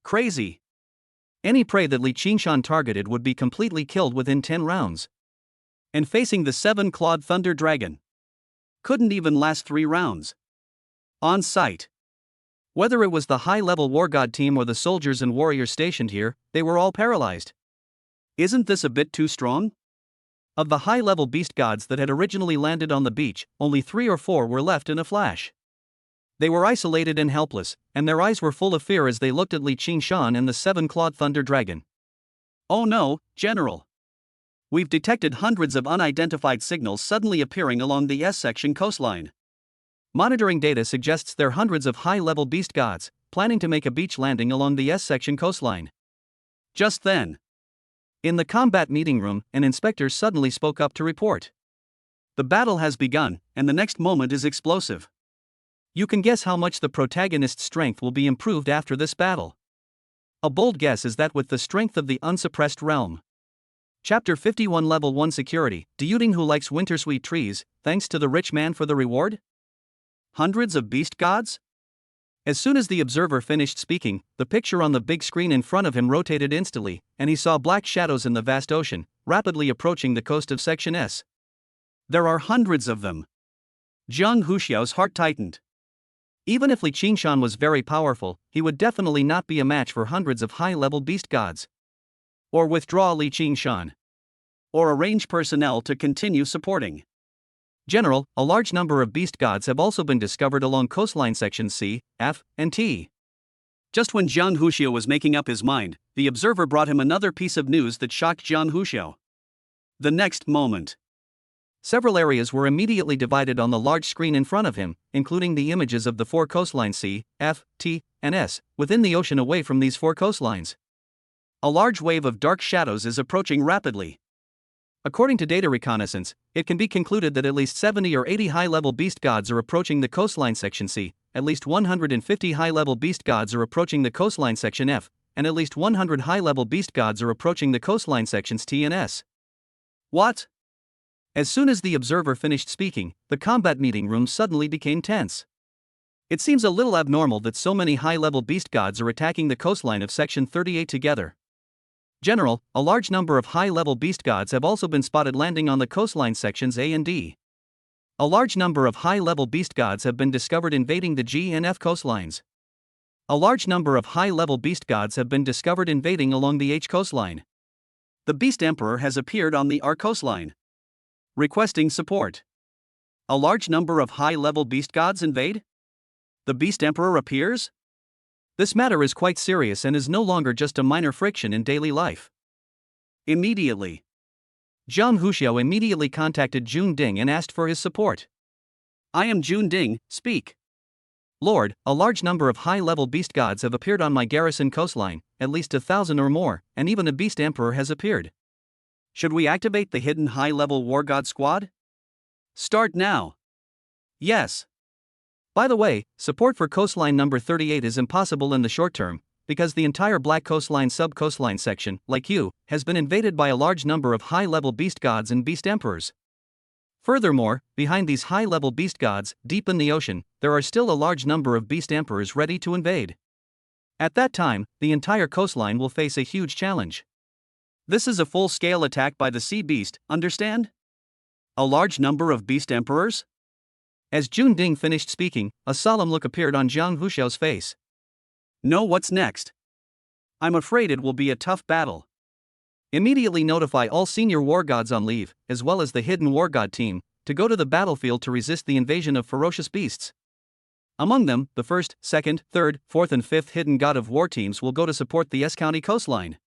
Crazy. Any prey that Li Qingshan targeted would be completely killed within 10 rounds. And facing the 7-clawed thunder dragon. Couldn't even last 3 rounds. On sight. Whether it was the high-level war god team or the soldiers and warriors stationed here, they were all paralyzed. Isn't this a bit too strong? Of the high-level beast gods that had originally landed on the beach, only 3 or 4 were left in a flash. They were isolated and helpless, and their eyes were full of fear as they looked at Li Qingshan and the 7-clawed thunder dragon. Oh no, General. We've detected hundreds of unidentified signals suddenly appearing along the S-section coastline. Monitoring data suggests they're hundreds of high-level beast gods, planning to make a beach landing along the S-section coastline. Just then, in the combat meeting room, an inspector suddenly spoke up to report. The battle has begun, and the next moment is explosive. You can guess how much the protagonist's strength will be improved after this battle. A bold guess is that with the strength of the unsuppressed realm. Chapter 51 Level 1 Security. Do you think who likes wintersweet trees, thanks to the rich man for the reward? Hundreds of beast gods? As soon as the observer finished speaking, the picture on the big screen in front of him rotated instantly, and he saw black shadows in the vast ocean, rapidly approaching the coast of Section S. There are hundreds of them. Zhang Huxiao's heart tightened. Even if Li Qingshan was very powerful, he would definitely not be a match for hundreds of high-level beast gods. Or withdraw Li Qingshan. Or arrange personnel to continue supporting. General, a large number of beast gods have also been discovered along coastline sections C, F, and T. Just when Zhang Huxiao was making up his mind, the observer brought him another piece of news that shocked Zhang Huxiao. The next moment. Several areas were immediately divided on the large screen in front of him, including the images of the 4 coastlines C, F, T, and S, within the ocean away from these 4 coastlines. A large wave of dark shadows is approaching rapidly. According to data reconnaissance, it can be concluded that at least 70 or 80 high-level beast gods are approaching the coastline section C, at least 150 high-level beast gods are approaching the coastline section F, and at least 100 high-level beast gods are approaching the coastline sections T and S. What? As soon as the observer finished speaking, the combat meeting room suddenly became tense. It seems a little abnormal that so many high-level beast gods are attacking the coastline of Section 38 together. General, a large number of high-level beast gods have also been spotted landing on the coastline sections A and D. A large number of high-level beast gods have been discovered invading the G and F coastlines. A large number of high-level beast gods have been discovered invading along the H coastline. The Beast Emperor has appeared on the R coastline, requesting support. A large number of high-level beast gods invade? The Beast Emperor appears? This matter is quite serious and is no longer just a minor friction in daily life. Immediately. Zhang Huxiao immediately contacted Jun Ding and asked for his support. I am Jun Ding, speak. Lord, a large number of high-level beast gods have appeared on my garrison coastline, at least 1,000 or more, and even a beast emperor has appeared. Should we activate the hidden high-level war god squad? Start now. Yes. By the way, support for coastline number 38 is impossible in the short term, because the entire Black Coastline sub-coastline section, like you, has been invaded by a large number of high-level beast gods and beast emperors. Furthermore, behind these high-level beast gods, deep in the ocean, there are still a large number of beast emperors ready to invade. At that time, the entire coastline will face a huge challenge. This is a full-scale attack by the sea beast, understand? A large number of beast emperors? As Jun Ding finished speaking, a solemn look appeared on Jiang Huxiao's face. No, what's next? I'm afraid it will be a tough battle. Immediately notify all senior war gods on leave, as well as the hidden war god team, to go to the battlefield to resist the invasion of ferocious beasts. Among them, the 1st, 2nd, 3rd, 4th and 5th hidden god of war teams will go to support the S County coastline.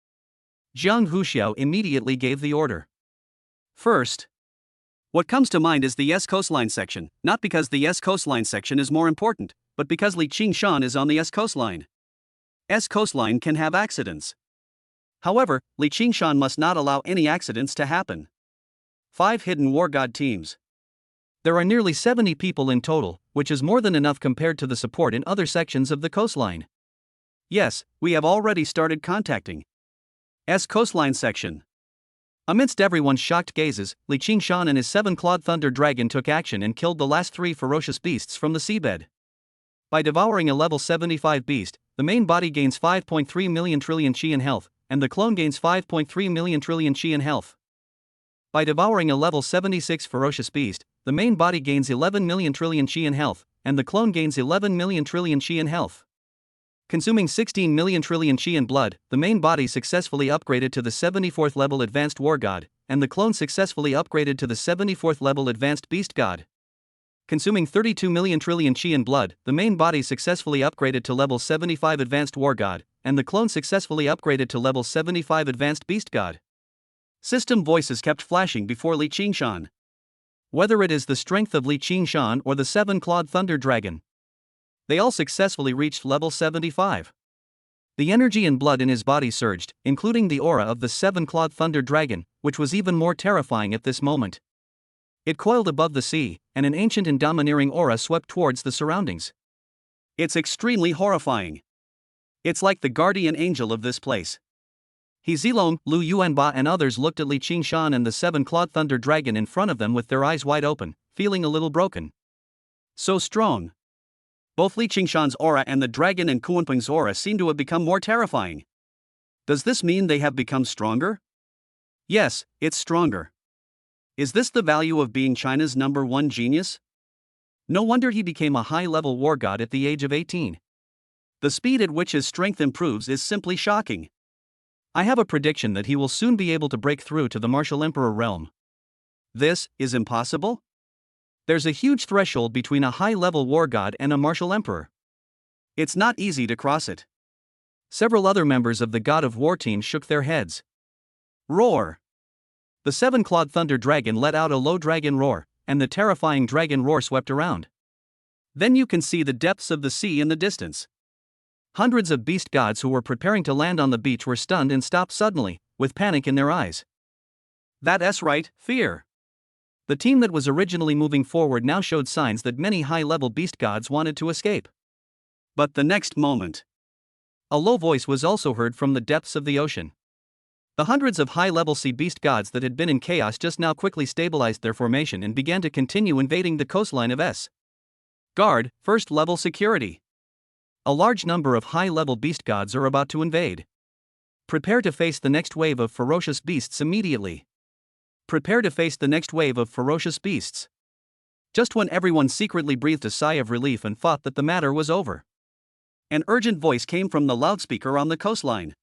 Jiang Huxiao immediately gave the order. First, what comes to mind is the S coastline section, not because the S coastline section is more important, but because Li Qingshan is on the S coastline. S coastline can have accidents. However, Li Qingshan must not allow any accidents to happen. 5 hidden war god teams. There are nearly 70 people in total, which is more than enough compared to the support in other sections of the coastline. Yes, we have already started contacting S coastline section. Amidst everyone's shocked gazes, Li Qingshan and his 7-clawed thunder dragon took action and killed the last 3 ferocious beasts from the seabed. By devouring a level 75 beast, the main body gains 5.3 million trillion chi in health, and the clone gains 5.3 million trillion chi in health. By devouring a level 76 ferocious beast, the main body gains 11 million trillion chi in health, and the clone gains 11 million trillion chi in health. Consuming 16 million trillion chi in blood, the main body successfully upgraded to the 74th level advanced war god, and the clone successfully upgraded to the 74th level advanced beast god. Consuming 32 million trillion chi in blood, the main body successfully upgraded to level 75 advanced war god, and the clone successfully upgraded to level 75 advanced beast god. System voices kept flashing before Li Qingshan. Whether it is the strength of Li Qingshan or the 7-clawed thunder dragon, they all successfully reached level 75. The energy and blood in his body surged, including the aura of the 7-clawed thunder dragon, which was even more terrifying at this moment. It coiled above the sea, and an ancient and domineering aura swept towards the surroundings. It's extremely horrifying. It's like the guardian angel of this place. He Zilong, Lu Yuanba and others looked at Li Qingshan and the 7-clawed thunder dragon in front of them with their eyes wide open, feeling a little broken. So strong. Both Li Qingshan's aura and the dragon and Kuanping's aura seem to have become more terrifying. Does this mean they have become stronger? Yes, it's stronger. Is this the value of being China's #1 genius? No wonder he became a high-level war god at the age of 18. The speed at which his strength improves is simply shocking. I have a prediction that he will soon be able to break through to the martial emperor realm. This is impossible? There's a huge threshold between a high-level war god and a martial emperor. It's not easy to cross it. Several other members of the God of War team shook their heads. Roar! The 7-clawed thunder dragon let out a low dragon roar, and the terrifying dragon roar swept around. Then you can see the depths of the sea in the distance. Hundreds of beast gods who were preparing to land on the beach were stunned and stopped suddenly, with panic in their eyes. That's right, fear. The team that was originally moving forward now showed signs that many high-level beast gods wanted to escape. But the next moment, a low voice was also heard from the depths of the ocean. The hundreds of high-level sea beast gods that had been in chaos just now quickly stabilized their formation and began to continue invading the coastline of S. Guard, first-level security. A large number of high-level beast gods are about to invade. Prepare to face the next wave of ferocious beasts immediately. Prepare to face the next wave of ferocious beasts. Just when everyone secretly breathed a sigh of relief and thought that the matter was over, an urgent voice came from the loudspeaker on the coastline.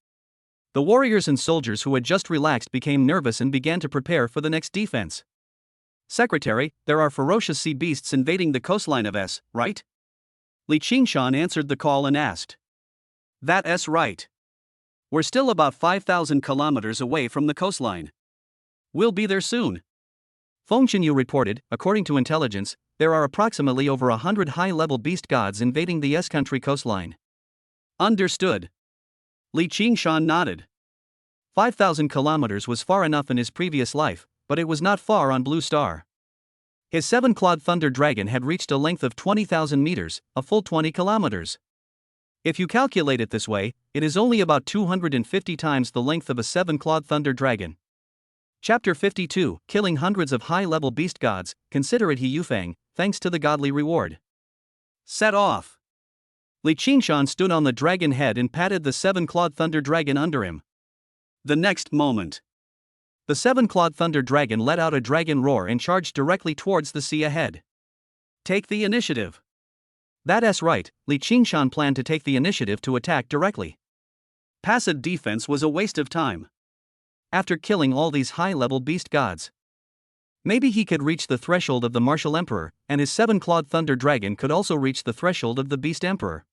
The warriors and soldiers who had just relaxed became nervous and began to prepare for the next defense. Secretary, there are ferocious sea beasts invading the coastline of S, right? Li Qingshan answered the call and asked. That's right. We're still about 5,000 kilometers away from the coastline. We'll be there soon. Feng Xinyu reported, according to intelligence, there are approximately over 100 high-level beast gods invading the S-country coastline. Understood. Li Qingshan nodded. 5,000 kilometers was far enough in his previous life, but it was not far on Blue Star. His 7-clawed thunder dragon had reached a length of 20,000 meters, a full 20 kilometers. If you calculate it this way, it is only about 250 times the length of a 7-clawed thunder dragon. Chapter 52, Killing Hundreds of High-Level Beast Gods, Consider it He Yufeng, thanks to the godly reward. Set off. Li Qingshan stood on the dragon head and patted the 7-clawed thunder dragon under him. The next moment, the 7-clawed thunder dragon let out a dragon roar and charged directly towards the sea ahead. Take the initiative. That's right, Li Qingshan planned to take the initiative to attack directly. Passive defense was a waste of time. After killing all these high-level beast gods, maybe he could reach the threshold of the Martial Emperor, and his 7-clawed thunder dragon could also reach the threshold of the Beast Emperor.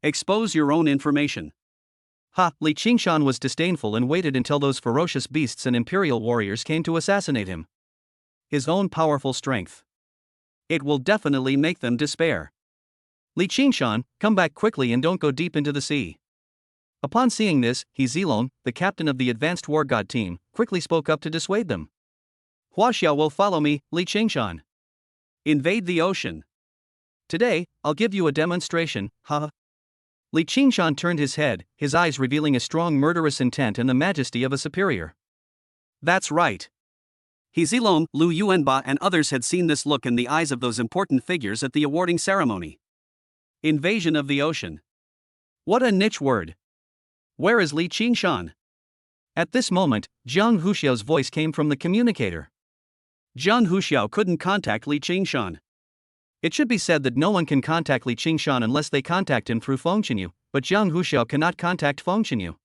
Expose your own information. Ha! Li Qingshan was disdainful and waited until those ferocious beasts and imperial warriors came to assassinate him. His own powerful strength. It will definitely make them despair. Li Qingshan, come back quickly and don't go deep into the sea. Upon seeing this, He Zilong, the captain of the advanced war god team, quickly spoke up to dissuade them. Huaxiao will follow me, Li Qingshan. Invade the ocean. Today, I'll give you a demonstration, ha. Li Qingshan turned his head, his eyes revealing a strong murderous intent and the majesty of a superior. That's right. He Zilong, Lu Yuanba and others had seen this look in the eyes of those important figures at the awarding ceremony. Invasion of the ocean. What a niche word. Where is Li Qingshan? At this moment, Jiang Huxiao's voice came from the communicator. Jiang Huxiao couldn't contact Li Qingshan. It should be said that no one can contact Li Qingshan unless they contact him through Feng Qinyu, but Jiang Huxiao cannot contact Feng Qinyu.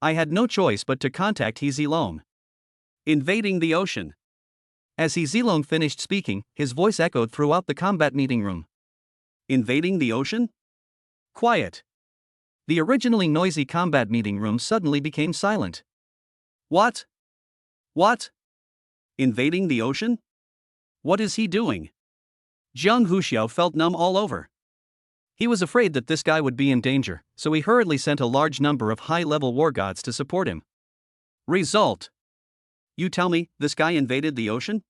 I had no choice but to contact He Zilong. Invading the ocean. As He Zilong finished speaking, his voice echoed throughout the combat meeting room. Invading the ocean? Quiet. The originally noisy combat meeting room suddenly became silent. What? What? Invading the ocean? What is he doing? Jiang Huxiao felt numb all over. He was afraid that this guy would be in danger, so he hurriedly sent a large number of high-level war gods to support him. Result. You tell me, this guy invaded the ocean?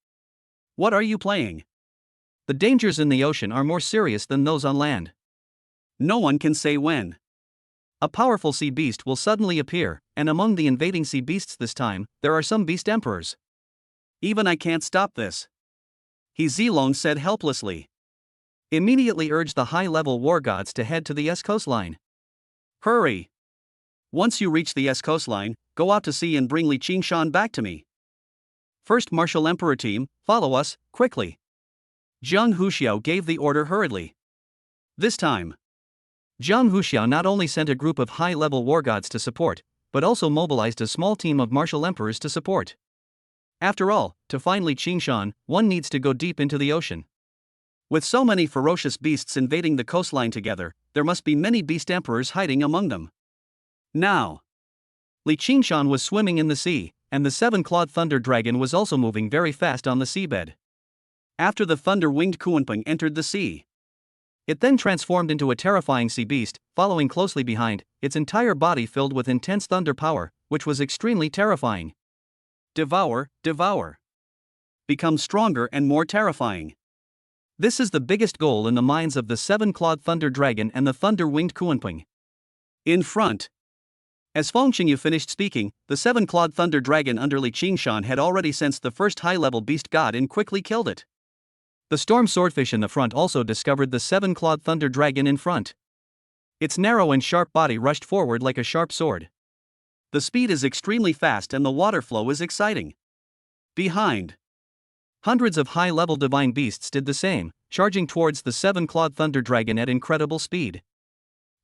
What are you playing? The dangers in the ocean are more serious than those on land. No one can say when. A powerful sea beast will suddenly appear, and among the invading sea beasts this time, there are some beast emperors. Even I can't stop this. He Zilong said helplessly. Immediately urged the high-level war gods to head to the S coastline. Hurry! Once you reach the S coastline, go out to sea and bring Li Qingshan back to me. First Martial Emperor team, follow us, quickly. Jiang Huxiao gave the order hurriedly. This time, Jiang Huxiao not only sent a group of high-level war gods to support, but also mobilized a small team of martial emperors to support. After all, to find Li Qingshan, one needs to go deep into the ocean. With so many ferocious beasts invading the coastline together, there must be many beast emperors hiding among them. Now, Li Qingshan was swimming in the sea, and the 7-clawed thunder dragon was also moving very fast on the seabed. After the thunder-winged Kuanping entered the sea, it then transformed into a terrifying sea beast, following closely behind, its entire body filled with intense thunder power, which was extremely terrifying. Devour, devour. Become stronger and more terrifying. This is the biggest goal in the minds of the 7-clawed thunder dragon and the thunder-winged Kuanping. In front. As Feng Qinyu finished speaking, the 7-clawed thunder dragon under Li Qingshan had already sensed the first high-level beast god and quickly killed it. The storm swordfish in the front also discovered the 7-clawed thunder dragon in front. Its narrow and sharp body rushed forward like a sharp sword. The speed is extremely fast and the water flow is exciting. Behind, hundreds of high-level divine beasts did the same, charging towards the 7-clawed thunder dragon at incredible speed.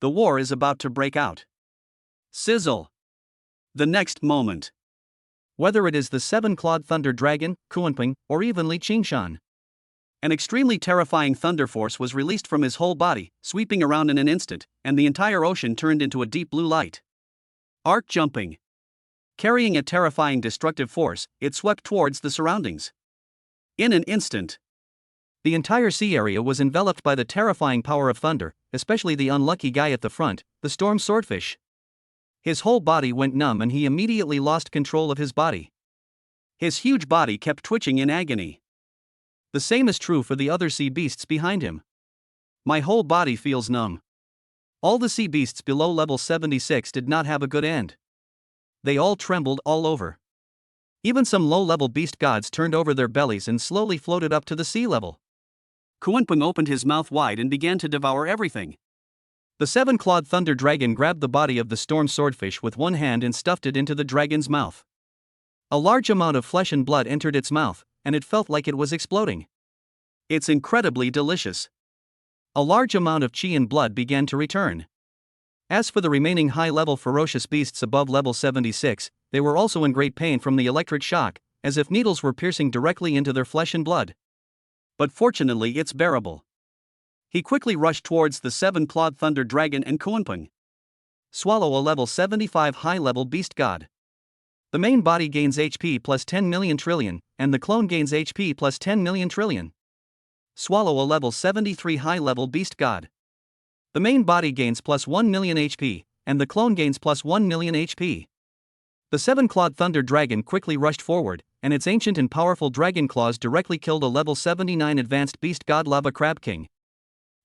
The war is about to break out. Sizzle. The next moment. Whether it is the 7-clawed thunder dragon, Kuanping, or even Li Qingshan, an extremely terrifying thunder force was released from his whole body, sweeping around in an instant, and the entire ocean turned into a deep blue light. Arc jumping. Carrying a terrifying destructive force, it swept towards the surroundings. In an instant, The entire sea area was enveloped by the terrifying power of thunder, especially the unlucky guy at the front, the storm swordfish. His whole body went numb and he immediately lost control of his body. His huge body kept twitching in agony. The same is true for the other sea beasts behind him. My whole body feels numb. All the sea beasts below level 76 did not have a good end. They all trembled all over. Even some low-level beast gods turned over their bellies and slowly floated up to the sea level. Kunpeng opened his mouth wide and began to devour everything. The seven-clawed thunder dragon grabbed the body of the storm swordfish with one hand and stuffed it into the dragon's mouth. A large amount of flesh and blood entered its mouth, and it felt like it was exploding. It's incredibly delicious. A large amount of chi and blood began to return. As for the remaining high-level ferocious beasts above level 76, they were also in great pain from the electric shock, as if needles were piercing directly into their flesh and blood. But fortunately it's bearable. He quickly rushed towards the seven-clawed thunder dragon and Kunpeng. Swallow a level 75 high-level beast god. The main body gains HP plus 10 million trillion, and the clone gains HP plus 10 million trillion. Swallow a level 73 high-level beast god. The main body gains plus 1 million HP, and the clone gains plus 1 million HP. The seven-clawed thunder dragon quickly rushed forward, and its ancient and powerful dragon claws directly killed a level 79 advanced beast god Lava Crab King.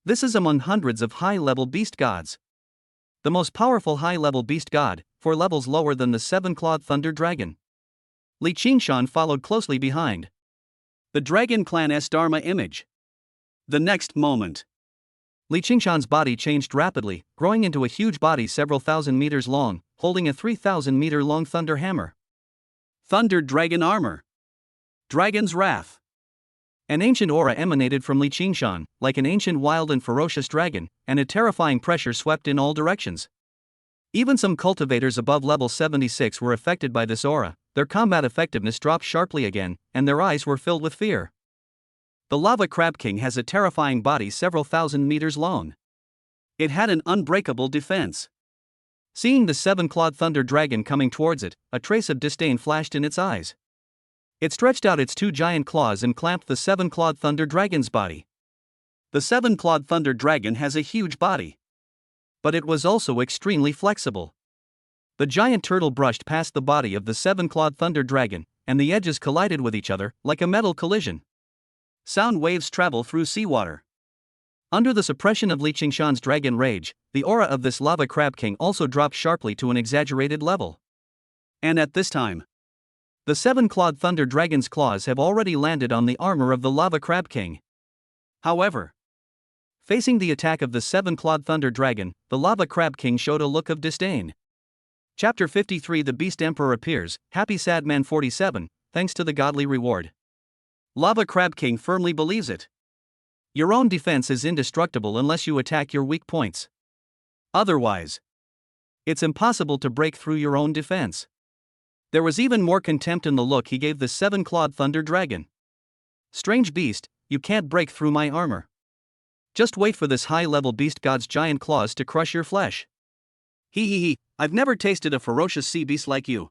This is among hundreds of high-level beast gods. The most powerful high-level beast god, 4 levels lower than the seven-clawed thunder dragon. Li Qingshan followed closely behind. The Dragon Clan's Dharma image. The next moment, Li Qingshan's body changed rapidly, growing into a huge body several thousand meters long, holding a 3,000-meter-long thunder hammer. Thunder Dragon Armor. Dragon's Wrath. An ancient aura emanated from Li Qingshan, like an ancient wild and ferocious dragon, and a terrifying pressure swept in all directions. Even some cultivators above level 76 were affected by this aura, their combat effectiveness dropped sharply again, and their eyes were filled with fear. The Lava Crab King has a terrifying body several thousand meters long. It had an unbreakable defense. Seeing the seven-clawed thunder dragon coming towards it, a trace of disdain flashed in its eyes. It stretched out its two giant claws and clamped the seven-clawed thunder dragon's body. The seven-clawed thunder dragon has a huge body. But it was also extremely flexible. The giant turtle brushed past the body of the seven-clawed thunder dragon, and the edges collided with each other, like a metal collision. Sound waves travel through seawater. Under the suppression of Li Qingshan's dragon rage, the aura of this Lava Crab King also dropped sharply to an exaggerated level. And at this time, the seven-clawed thunder dragon's claws have already landed on the armor of the Lava Crab King. However, facing the attack of the seven-clawed thunder dragon, the Lava Crab King showed a look of disdain. Chapter 53 The Beast Emperor appears, Happy Sad Man 47, thanks to the godly reward. Lava Crab King firmly believes it. Your own defense is indestructible unless you attack your weak points. Otherwise, it's impossible to break through your own defense. There was even more contempt in the look he gave the seven-clawed thunder dragon. Strange beast, you can't break through my armor. Just wait for this high-level beast god's giant claws to crush your flesh. Hee, I've never tasted a ferocious sea beast like you.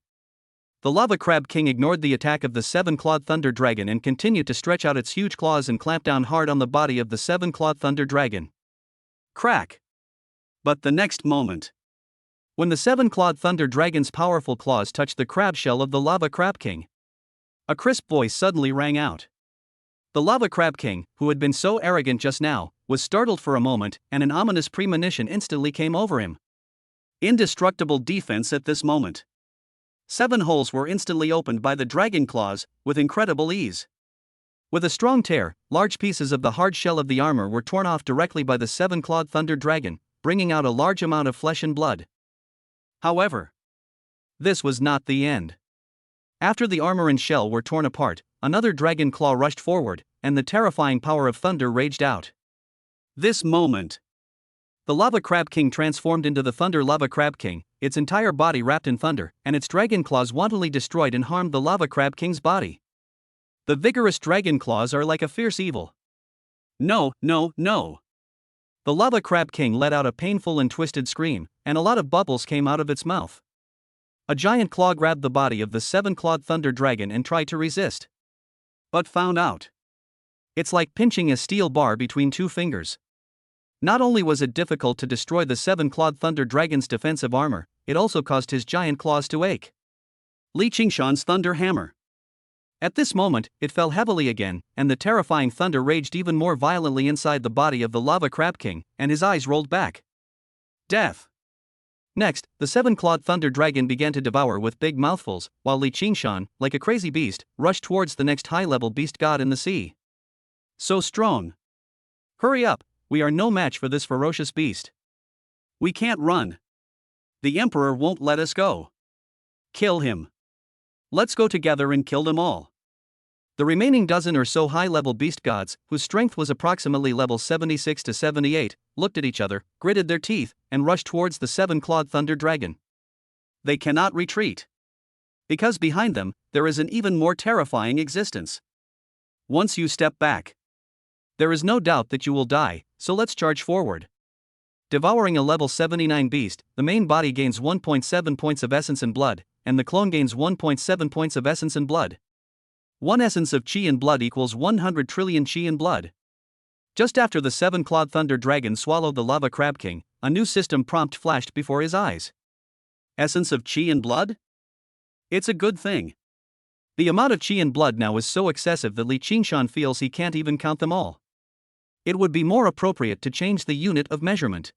The Lava Crab King ignored the attack of the seven-clawed thunder dragon and continued to stretch out its huge claws and clamp down hard on the body of the seven-clawed thunder dragon. Crack! But the next moment, when the seven-clawed thunder dragon's powerful claws touched the crab shell of the Lava Crab King, a crisp voice suddenly rang out. The Lava Crab King, who had been so arrogant just now, was startled for a moment, and an ominous premonition instantly came over him. Indestructible defense at this moment. 7 holes were instantly opened by the dragon claws, with incredible ease. With a strong tear, large pieces of the hard shell of the armor were torn off directly by the seven-clawed thunder dragon, bringing out a large amount of flesh and blood. However, this was not the end. After the armor and shell were torn apart, another dragon claw rushed forward, and the terrifying power of thunder raged out. This moment, the Lava Crab King transformed into the Thunder Lava Crab King, its entire body wrapped in thunder, and its dragon claws wantonly destroyed and harmed the Lava Crab King's body. The vigorous dragon claws are like a fierce evil. No. The Lava Crab King let out a painful and twisted scream, and a lot of bubbles came out of its mouth. A giant claw grabbed the body of the seven-clawed thunder dragon and tried to resist, but found out. It's like pinching a steel bar between two fingers. Not only was it difficult to destroy the seven-clawed thunder dragon's defensive armor, it also caused his giant claws to ache. Li Qingshan's thunder hammer. At this moment, it fell heavily again, and the terrifying thunder raged even more violently inside the body of the Lava Crab King, and his eyes rolled back. Death. Next, the seven-clawed thunder dragon began to devour with big mouthfuls, while Li Qingshan, like a crazy beast, rushed towards the next high-level beast god in the sea. So strong. Hurry up, we are no match for this ferocious beast. We can't run. The Emperor won't let us go. Kill him. Let's go together and kill them all. The remaining dozen or so high-level beast gods, whose strength was approximately level 76 to 78, looked at each other, gritted their teeth, and rushed towards the seven-clawed thunder dragon. They cannot retreat. Because behind them, there is an even more terrifying existence. Once you step back, there is no doubt that you will die, so let's charge forward. Devouring a level 79 beast, the main body gains 1.7 points of essence and blood, and the clone gains 1.7 points of essence and blood. 1 essence of chi and blood equals 100 trillion chi and blood. Just after the seven-clawed thunder dragon swallowed the Lava Crab King, a new system prompt flashed before his eyes. Essence of chi and blood? It's a good thing. The amount of chi and blood now is so excessive that Li Qingshan feels he can't even count them all. It would be more appropriate to change the unit of measurement.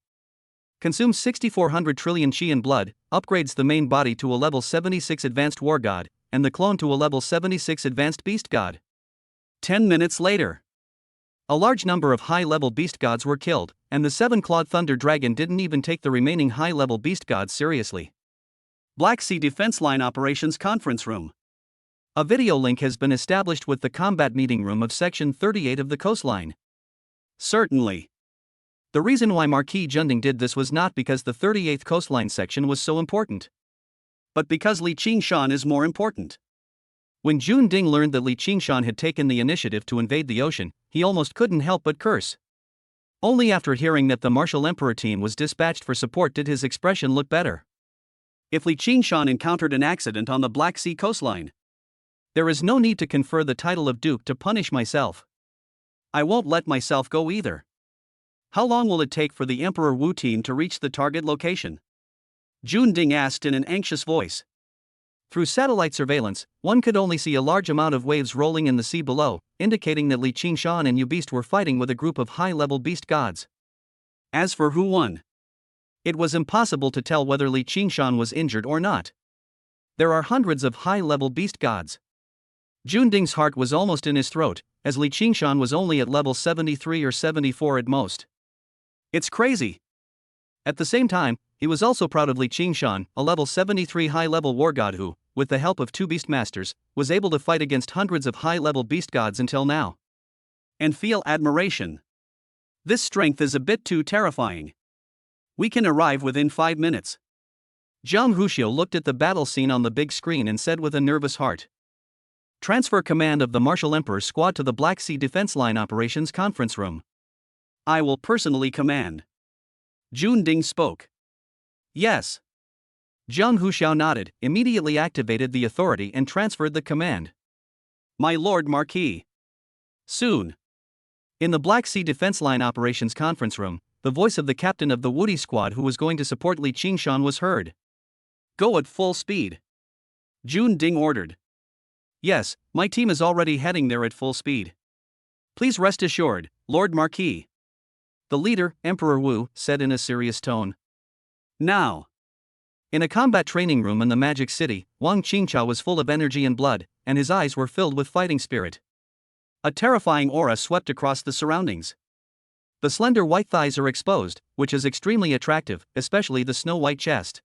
Consumes 6,400 trillion chi and blood, upgrades the main body to a level 76 advanced war god, and the clone to a level 76 advanced beast god. 10 minutes later, a large number of high-level beast gods were killed, and the seven-clawed thunder dragon didn't even take the remaining high-level beast gods seriously. Black Sea Defense Line Operations Conference Room. A video link has been established with the combat meeting room of Section 38 of the coastline. Certainly. The reason why Marquis Junding did this was not because the 38th coastline section was so important, but because Li Qingshan is more important. When Jun Ding learned that Li Qingshan had taken the initiative to invade the ocean, he almost couldn't help but curse. Only after hearing that the Martial Emperor team was dispatched for support did his expression look better. If Li Qingshan encountered an accident on the Black Sea coastline, there is no need to confer the title of Duke to punish myself. I won't let myself go either. How long will it take for the Emperor Wu team to reach the target location? Jun Ding asked in an anxious voice. Through satellite surveillance, one could only see a large amount of waves rolling in the sea below, indicating that Li Qingshan and Yu Beast were fighting with a group of high-level beast gods. As for who won, it was impossible to tell whether Li Qingshan was injured or not. There are hundreds of high-level beast gods. Jun Ding's heart was almost in his throat, as Li Qingshan was only at level 73 or 74 at most. It's crazy. At the same time, he was also proud of Li Qingshan, a level 73 high-level war god who, with the help of two beast masters, was able to fight against hundreds of high-level beast gods until now. And feel admiration. This strength is a bit too terrifying. We can arrive within 5 minutes. Zhang Huxiu looked at the battle scene on the big screen and said with a nervous heart. Transfer command of the Martial Emperor's squad to the Black Sea Defense Line Operations Conference Room. I will personally command. Jun Ding spoke. Yes. Zhang Huxiao nodded, immediately activated the authority and transferred the command. My Lord Marquis. Soon. In the Black Sea Defense Line Operations Conference Room, the voice of the captain of the Woody squad who was going to support Li Qingshan was heard. Go at full speed. Jun Ding ordered. Yes, my team is already heading there at full speed. Please rest assured, Lord Marquis. The leader, Emperor Wu, said in a serious tone. Now. In a combat training room in the Magic City, Wang Qingchao was full of energy and blood, and his eyes were filled with fighting spirit. A terrifying aura swept across the surroundings. The slender white thighs are exposed, which is extremely attractive, especially the snow-white chest.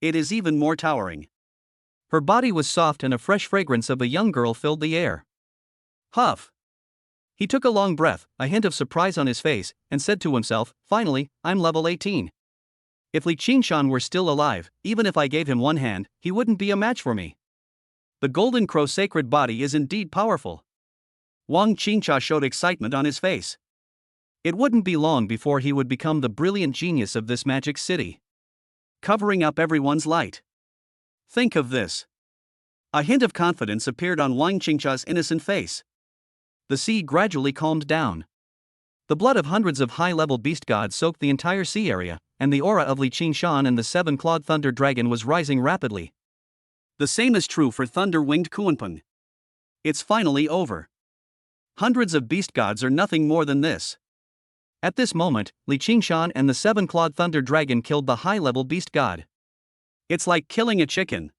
It is even more towering. Her body was soft and a fresh fragrance of a young girl filled the air. Huff. He took a long breath, a hint of surprise on his face, and said to himself, finally, I'm level 18. If Li Qingshan were still alive, even if I gave him one hand, he wouldn't be a match for me. The Golden Crow sacred body is indeed powerful. Wang Qingchao showed excitement on his face. It wouldn't be long before he would become the brilliant genius of this magic city, covering up everyone's light. Think of this. A hint of confidence appeared on Wang Qingchao's innocent face. the sea gradually calmed down. The blood of hundreds of high-level beast gods soaked the entire sea area, and the aura of Li Qingshan and the seven-clawed thunder dragon was rising rapidly. The same is true for thunder-winged Kuanpeng. It's finally over. Hundreds of beast gods are nothing more than this. At this moment, Li Qingshan and the seven-clawed thunder dragon killed the high-level beast god. It's like killing a chicken.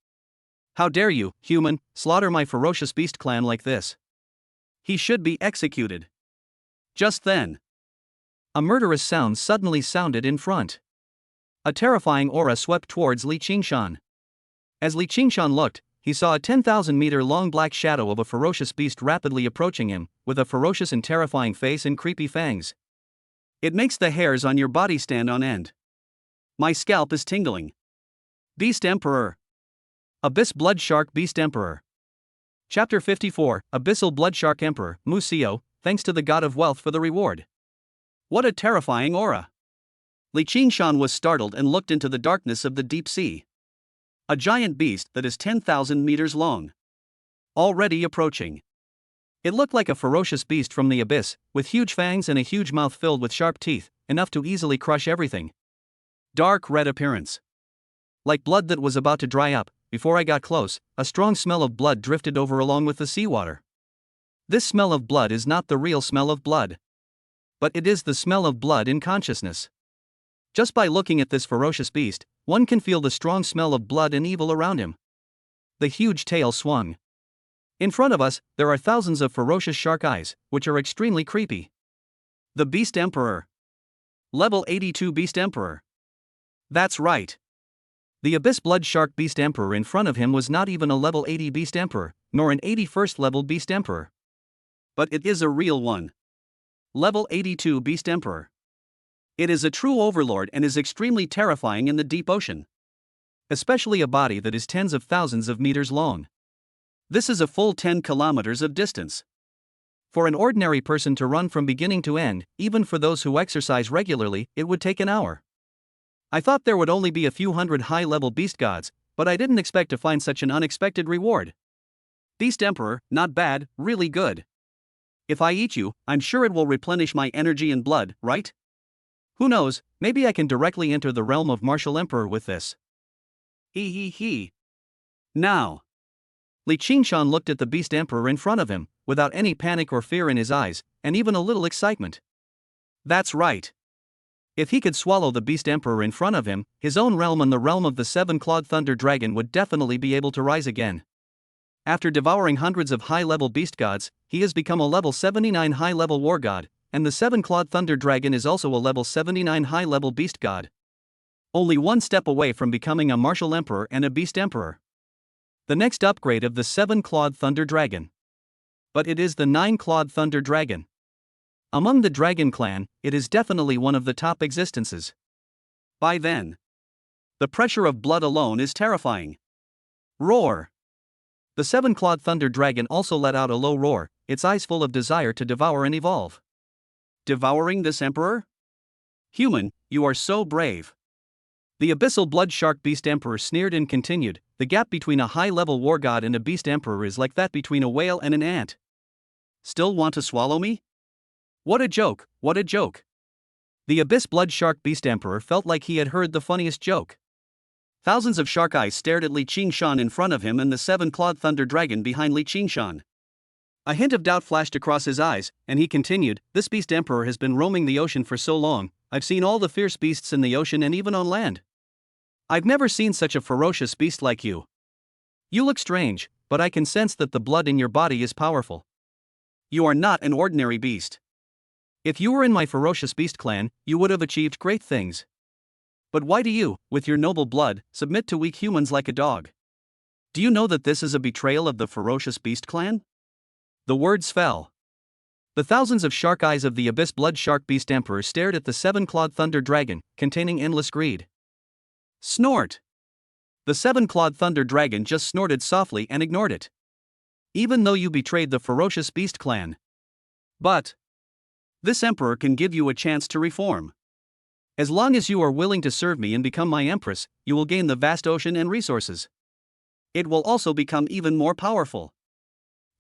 How dare you, human, slaughter my ferocious beast clan like this? He should be executed. Just then, a murderous sound suddenly sounded in front. A terrifying aura swept towards Li Qingshan. As Li Qingshan looked, he saw a 10,000-meter-long black shadow of a ferocious beast rapidly approaching him, with a ferocious and terrifying face and creepy fangs. It makes the hairs on your body stand on end. My scalp is tingling. Beast Emperor. Abyss Blood Shark Beast Emperor. Chapter 54, Abyssal Blood Shark Emperor, Mu Xiao, thanks to the god of wealth for the reward. What a terrifying aura. Li Qingshan was startled and looked into the darkness of the deep sea. A giant beast that is 10,000 meters long. Already approaching. It looked like a ferocious beast from the abyss, with huge fangs and a huge mouth filled with sharp teeth, enough to easily crush everything. Dark red appearance. Like blood that was about to dry up. Before I got close, a strong smell of blood drifted over along with the seawater. This smell of blood is not the real smell of blood. But it is the smell of blood in consciousness. Just by looking at this ferocious beast, one can feel the strong smell of blood and evil around him. The huge tail swung. In front of us, there are thousands of ferocious shark eyes, which are extremely creepy. The Beast Emperor. Level 82 Beast Emperor. That's right. The Abyss Blood Shark Beast Emperor in front of him was not even a level 80 Beast Emperor, nor an 81st level Beast Emperor. But it is a real one. Level 82 Beast Emperor. It is a true overlord and is extremely terrifying in the deep ocean. Especially a body that is tens of thousands of meters long. This is a full 10 kilometers of distance. For an ordinary person to run from beginning to end, even for those who exercise regularly, it would take an hour. I thought there would only be a few hundred high-level beast gods, but I didn't expect to find such an unexpected reward. Beast Emperor, not bad, really good. If I eat you, I'm sure it will replenish my energy and blood, right? Who knows, maybe I can directly enter the realm of Martial Emperor with this. He. Now. Li Qingshan looked at the Beast Emperor in front of him, without any panic or fear in his eyes, and even a little excitement. That's right. If he could swallow the Beast Emperor in front of him, his own realm and the realm of the seven-clawed thunder dragon would definitely be able to rise again. After devouring hundreds of high-level beast gods, he has become a level 79 high-level war god, and the seven-clawed thunder dragon is also a level 79 high-level beast god. Only one step away from becoming a martial emperor and a beast emperor. The next upgrade of the seven-clawed thunder dragon. But it is the nine-clawed thunder dragon. Among the dragon clan, it is definitely one of the top existences. By then, the pressure of blood alone is terrifying. Roar! The seven-clawed thunder dragon also let out a low roar, its eyes full of desire to devour and evolve. Devouring this emperor? Human, you are so brave. The abyssal blood shark beast emperor sneered and continued, the gap between a high-level war god and a beast emperor is like that between a whale and an ant. Still want to swallow me? What a joke, what a joke. The abyss blood shark beast emperor felt like he had heard the funniest joke. Thousands of shark eyes stared at Li Qingshan in front of him and the seven-clawed thunder dragon behind Li Qingshan. A hint of doubt flashed across his eyes, and he continued, this beast emperor has been roaming the ocean for so long, I've seen all the fierce beasts in the ocean and even on land. I've never seen such a ferocious beast like you. You look strange, but I can sense that the blood in your body is powerful. You are not an ordinary beast. If you were in my ferocious beast clan, you would have achieved great things. But why do you, with your noble blood, submit to weak humans like a dog? Do you know that this is a betrayal of the ferocious beast clan? The words fell. The thousands of shark eyes of the abyss blood shark beast emperor stared at the seven-clawed thunder dragon, containing endless greed. Snort! The seven-clawed thunder dragon just snorted softly and ignored it. Even though you betrayed the ferocious beast clan. But this emperor can give you a chance to reform. As long as you are willing to serve me and become my empress, you will gain the vast ocean and resources. It will also become even more powerful.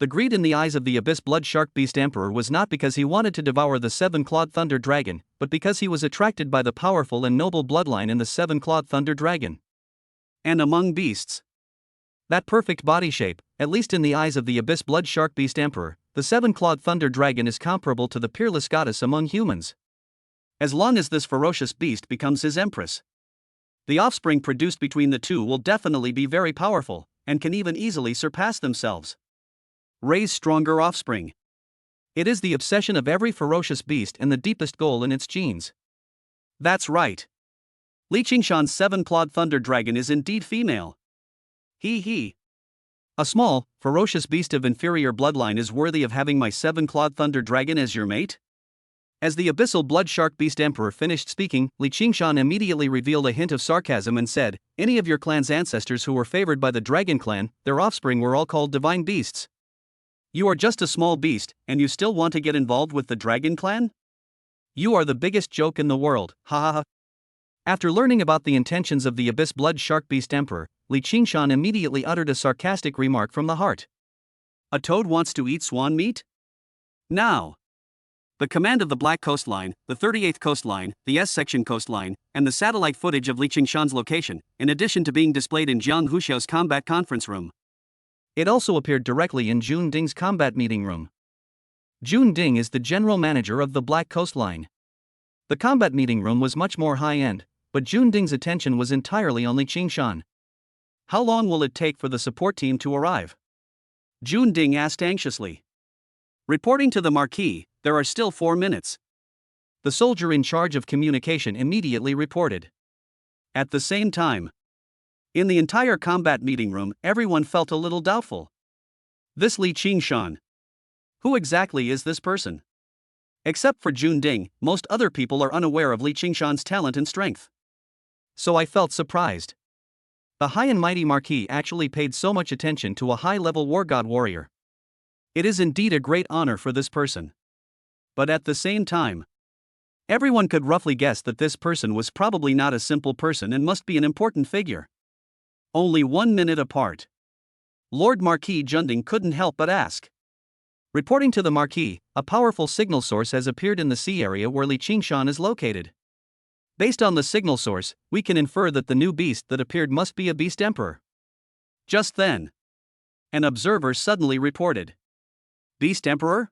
The greed in the eyes of the Abyss Blood Shark Beast Emperor was not because he wanted to devour the seven-clawed Thunder Dragon, but because he was attracted by the powerful and noble bloodline in the seven-clawed Thunder Dragon. And among beasts, that perfect body shape, at least in the eyes of the Abyss Blood Shark Beast Emperor, the seven-clawed Thunder Dragon is comparable to the peerless goddess among humans. As long as this ferocious beast becomes his empress, the offspring produced between the two will definitely be very powerful, and can even easily surpass themselves. Raise stronger offspring. It is the obsession of every ferocious beast and the deepest goal in its genes. That's right. Li Qingshan's seven-clawed Thunder Dragon is indeed female. He. A small, ferocious beast of inferior bloodline is worthy of having my seven-clawed Thunder Dragon as your mate? As the Abyssal Blood Shark Beast Emperor finished speaking, Li Qingshan immediately revealed a hint of sarcasm and said, "Any of your clan's ancestors who were favored by the Dragon Clan, their offspring were all called divine beasts. You are just a small beast, and you still want to get involved with the Dragon Clan? You are the biggest joke in the world, ha ha ha." After learning about the intentions of the Abyss Blood Shark Beast Emperor, Li Qingshan immediately uttered a sarcastic remark from the heart. A toad wants to eat swan meat? Now, the command of the Black Coastline, the 38th Coastline, the S-Section Coastline, and the satellite footage of Li Qingshan's location, in addition to being displayed in Jiang Huxiao's combat conference room. It also appeared directly in Jun Ding's combat meeting room. Jun Ding is the general manager of the Black Coastline. The combat meeting room was much more high-end, but Jun Ding's attention was entirely on Li Qingshan. How long will it take for the support team to arrive? Jun Ding asked anxiously. Reporting to the Marquis, there are still 4 minutes. The soldier in charge of communication immediately reported. At the same time, in the entire combat meeting room, everyone felt a little doubtful. This Li Qingshan. Who exactly is this person? Except for Jun Ding, most other people are unaware of Li Qingshan's talent and strength. So I felt surprised. The high and mighty Marquis actually paid so much attention to a high-level war god warrior. It is indeed a great honor for this person. But at the same time, everyone could roughly guess that this person was probably not a simple person and must be an important figure. Only 1 minute apart. Lord Marquis Junding couldn't help but ask. Reporting to the Marquis, a powerful signal source has appeared in the sea area where Li Qingshan is located. Based on the signal source, we can infer that the new beast that appeared must be a beast emperor. Just then, an observer suddenly reported. Beast Emperor?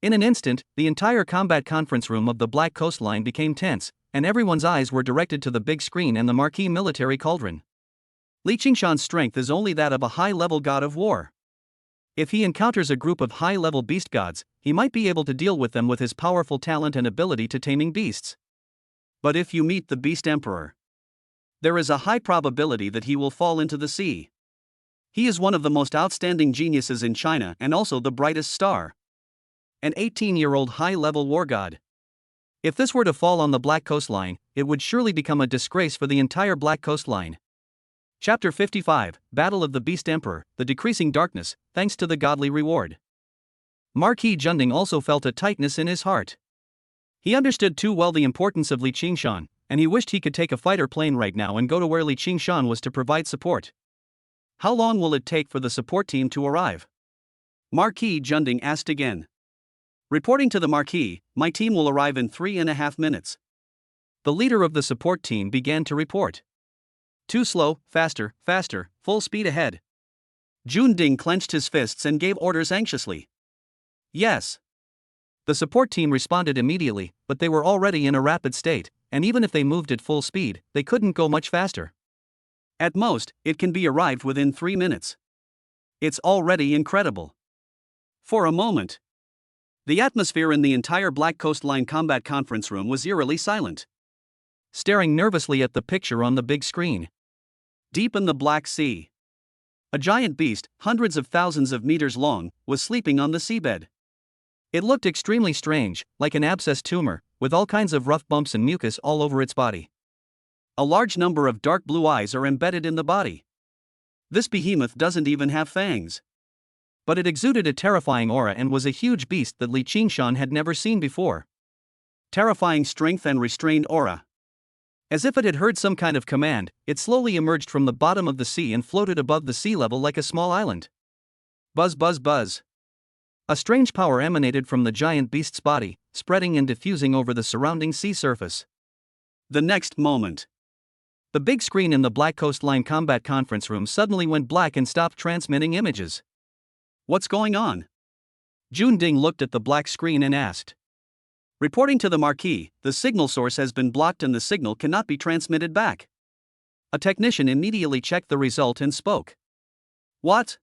In an instant, the entire combat conference room of the Black Coastline became tense, and everyone's eyes were directed to the big screen and the Marquis military cauldron. Li Qingshan's strength is only that of a high-level god of war. If he encounters a group of high-level beast gods, he might be able to deal with them with his powerful talent and ability to taming beasts. But if you meet the Beast Emperor, there is a high probability that he will fall into the sea. He is one of the most outstanding geniuses in China and also the brightest star. An 18-year-old high-level war god. If this were to fall on the Black Coastline, it would surely become a disgrace for the entire Black Coastline. Chapter 55, Battle of the Beast Emperor, the Decreasing Darkness, thanks to the godly reward. Marquis Junding also felt a tightness in his heart. He understood too well the importance of Li Qingshan, and he wished he could take a fighter plane right now and go to where Li Qingshan was to provide support. How long will it take for the support team to arrive? Marquis Junding asked again. Reporting to the Marquis, my team will arrive in 3.5 minutes. The leader of the support team began to report. Too slow, faster, full speed ahead. Jun Ding clenched his fists and gave orders anxiously. Yes. The support team responded immediately, but they were already in a rapid state, and even if they moved at full speed, they couldn't go much faster. At most, it can be arrived within 3 minutes. It's already incredible. For a moment, the atmosphere in the entire Black Coastline combat conference room was eerily silent. Staring nervously at the picture on the big screen. Deep in the Black Sea, a giant beast, hundreds of thousands of meters long, was sleeping on the seabed. It looked extremely strange, like an abscess tumor, with all kinds of rough bumps and mucus all over its body. A large number of dark blue eyes are embedded in the body. This behemoth doesn't even have fangs. But it exuded a terrifying aura and was a huge beast that Li Qingshan had never seen before. Terrifying strength and restrained aura. As if it had heard some kind of command, it slowly emerged from the bottom of the sea and floated above the sea level like a small island. Buzz buzz buzz. A strange power emanated from the giant beast's body, spreading and diffusing over the surrounding sea surface. The next moment, the big screen in the Black Coastline Combat Conference Room suddenly went black and stopped transmitting images. What's going on? Jun Ding looked at the black screen and asked. Reporting to the marquee, the signal source has been blocked and the signal cannot be transmitted back. A technician immediately checked the result and spoke. What?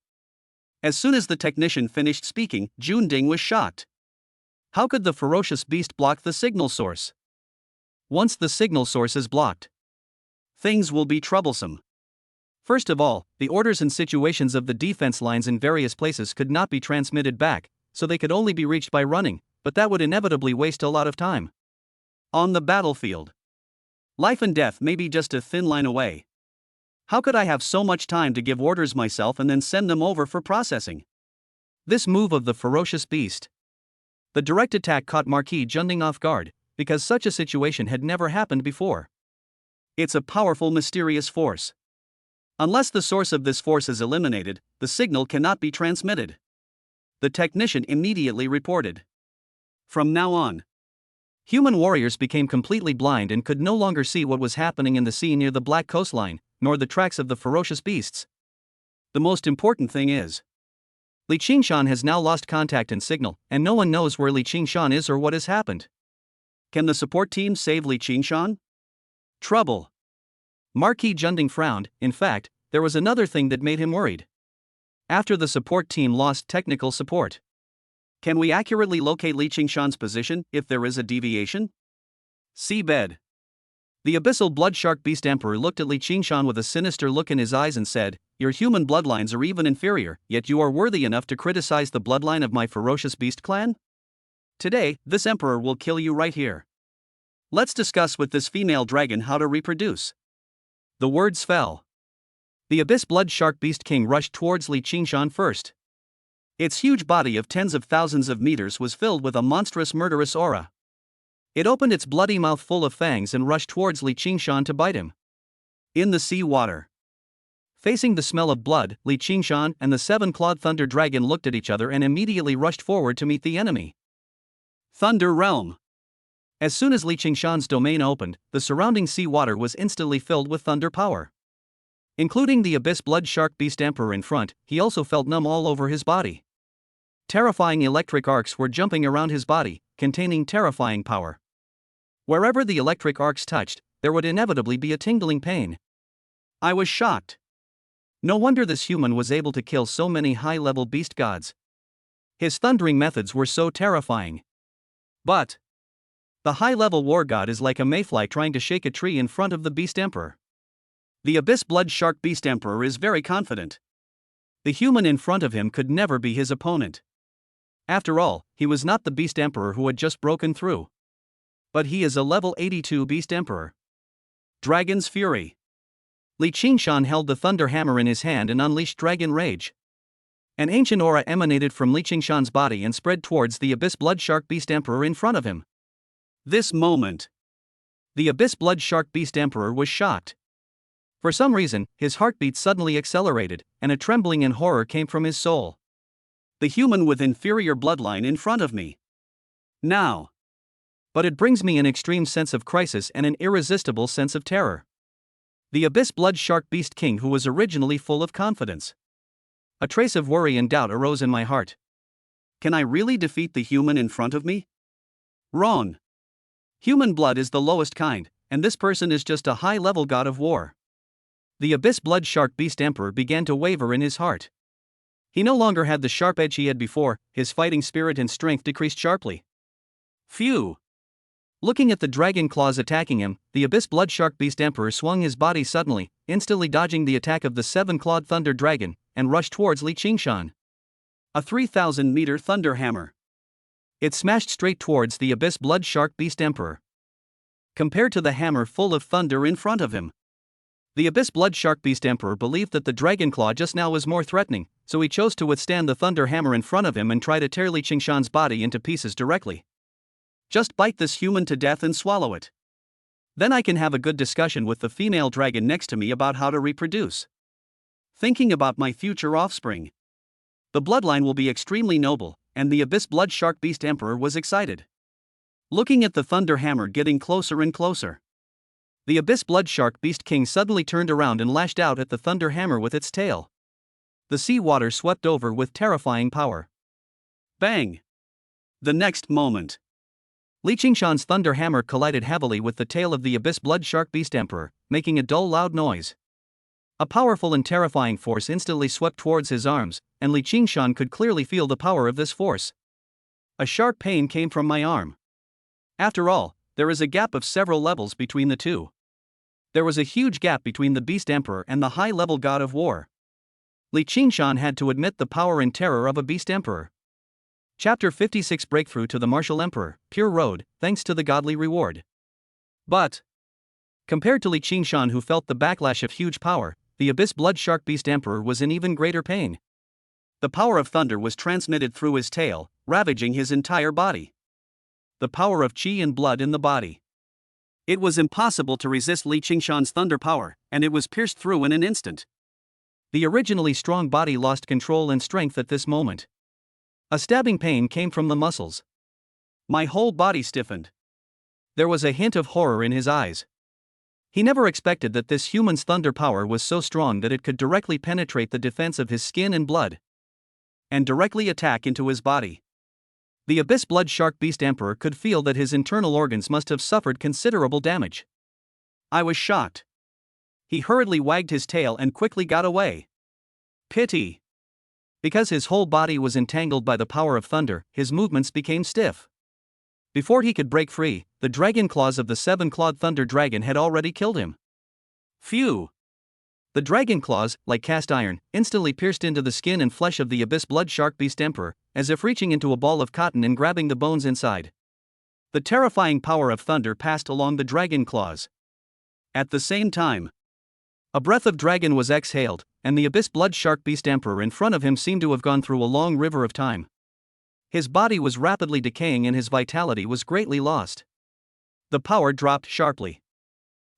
As soon as the technician finished speaking, Jun Ding was shocked. How could the ferocious beast block the signal source? Once the signal source is blocked, things will be troublesome. First of all, the orders and situations of the defense lines in various places could not be transmitted back, so they could only be reached by running, but that would inevitably waste a lot of time. On the battlefield, life and death may be just a thin line away. How could I have so much time to give orders myself and then send them over for processing? This move of the ferocious beast, the direct attack, caught Marquis Junding off guard, because such a situation had never happened before. It's a powerful, mysterious force. Unless the source of this force is eliminated, the signal cannot be transmitted. The technician immediately reported. From now on, human warriors became completely blind and could no longer see what was happening in the sea near the Black Coastline, nor the tracks of the ferocious beasts. The most important thing is, Li Qingshan has now lost contact and signal, and no one knows where Li Qingshan is or what has happened. Can the support team save Li Qingshan? Trouble. Marquis Junding frowned. In fact, there was another thing that made him worried. After the support team lost technical support, can we accurately locate Li Qingshan's position if there is a deviation? Seabed. The abyssal blood shark beast emperor looked at Li Qingshan with a sinister look in his eyes and said, Your human bloodlines are even inferior, yet you are worthy enough to criticize the bloodline of my ferocious beast clan? Today, this emperor will kill you right here. Let's discuss with this female dragon how to reproduce. The words fell. The abyss blood shark beast king rushed towards Li Qingshan first. Its huge body of tens of thousands of meters was filled with a monstrous murderous aura. It opened its bloody mouth full of fangs and rushed towards Li Qingshan to bite him. In the sea water, facing the smell of blood, Li Qingshan and the seven-clawed thunder dragon looked at each other and immediately rushed forward to meet the enemy. Thunder Realm. As soon as Li Qingshan's domain opened, the surrounding sea water was instantly filled with thunder power. Including the abyss blood shark beast emperor in front, he also felt numb all over his body. Terrifying electric arcs were jumping around his body, containing terrifying power. Wherever the electric arcs touched, there would inevitably be a tingling pain. I was shocked. No wonder this human was able to kill so many high-level beast gods. His thundering methods were so terrifying. But the high-level war god is like a mayfly trying to shake a tree in front of the beast emperor. The abyss blood shark beast emperor is very confident. The human in front of him could never be his opponent. After all, he was not the beast emperor who had just broken through. But he is a level 82 beast emperor. Dragon's Fury. Li Qingshan held the thunder hammer in his hand and unleashed dragon rage. An ancient aura emanated from Li Qingshan's body and spread towards the abyss blood shark beast emperor in front of him. This moment, the abyss blood shark beast emperor was shocked. For some reason, his heartbeat suddenly accelerated, and a trembling and horror came from his soul. The human with inferior bloodline in front of me. Now. But it brings me an extreme sense of crisis and an irresistible sense of terror. The abyss blood shark beast king who was originally full of confidence. A trace of worry and doubt arose in my heart. Can I really defeat the human in front of me? Wrong. Human blood is the lowest kind, and this person is just a high-level god of war. The abyss blood shark beast emperor began to waver in his heart. He no longer had the sharp edge he had before, his fighting spirit and strength decreased sharply. Phew! Looking at the dragon claws attacking him, the abyss blood shark beast emperor swung his body suddenly, instantly dodging the attack of the seven-clawed thunder dragon, and rushed towards Li Qingshan. A 3,000-meter thunder hammer. It smashed straight towards the abyss blood shark beast emperor. Compared to the hammer full of thunder in front of him, the abyss blood shark beast emperor believed that the dragon claw just now was more threatening, so he chose to withstand the thunder hammer in front of him and try to tear Li Qingshan's body into pieces directly. Just bite this human to death and swallow it. Then I can have a good discussion with the female dragon next to me about how to reproduce. Thinking about my future offspring. The bloodline will be extremely noble, and the Abyss Blood Shark Beast Emperor was excited. Looking at the thunder hammer getting closer and closer. The Abyss Blood Shark Beast King suddenly turned around and lashed out at the thunder hammer with its tail. The sea water swept over with terrifying power. Bang! The next moment, Li Qingshan's thunder hammer collided heavily with the tail of the Abyss Blood Shark Beast Emperor, making a dull loud noise. A powerful and terrifying force instantly swept towards his arms, and Li Qingshan could clearly feel the power of this force. A sharp pain came from my arm. After all, there is a gap of several levels between the two. There was a huge gap between the Beast Emperor and the high-level god of war. Li Qingshan had to admit the power and terror of a Beast Emperor. Chapter 56 Breakthrough to the Martial Emperor, Pure Road, thanks to the godly reward. But, compared to Li Qingshan, who felt the backlash of huge power, the Abyss Blood Shark Beast Emperor was in even greater pain. The power of thunder was transmitted through his tail, ravaging his entire body. The power of qi and blood in the body. It was impossible to resist Li Qingshan's thunder power, and it was pierced through in an instant. The originally strong body lost control and strength at this moment. A stabbing pain came from the muscles. My whole body stiffened. There was a hint of horror in his eyes. He never expected that this human's thunder power was so strong that it could directly penetrate the defense of his skin and blood, and directly attack into his body. The Abyss Blood Shark Beast Emperor could feel that his internal organs must have suffered considerable damage. I was shocked. He hurriedly wagged his tail and quickly got away. Pity. Because his whole body was entangled by the power of thunder, his movements became stiff. Before he could break free, the dragon claws of the seven-clawed thunder dragon had already killed him. Phew! The dragon claws, like cast iron, instantly pierced into the skin and flesh of the Abyss Blood Shark Beast Emperor, as if reaching into a ball of cotton and grabbing the bones inside. The terrifying power of thunder passed along the dragon claws. At the same time, a breath of dragon was exhaled, and the Abyss Blood Shark Beast Emperor in front of him seemed to have gone through a long river of time. His body was rapidly decaying and his vitality was greatly lost. The power dropped sharply.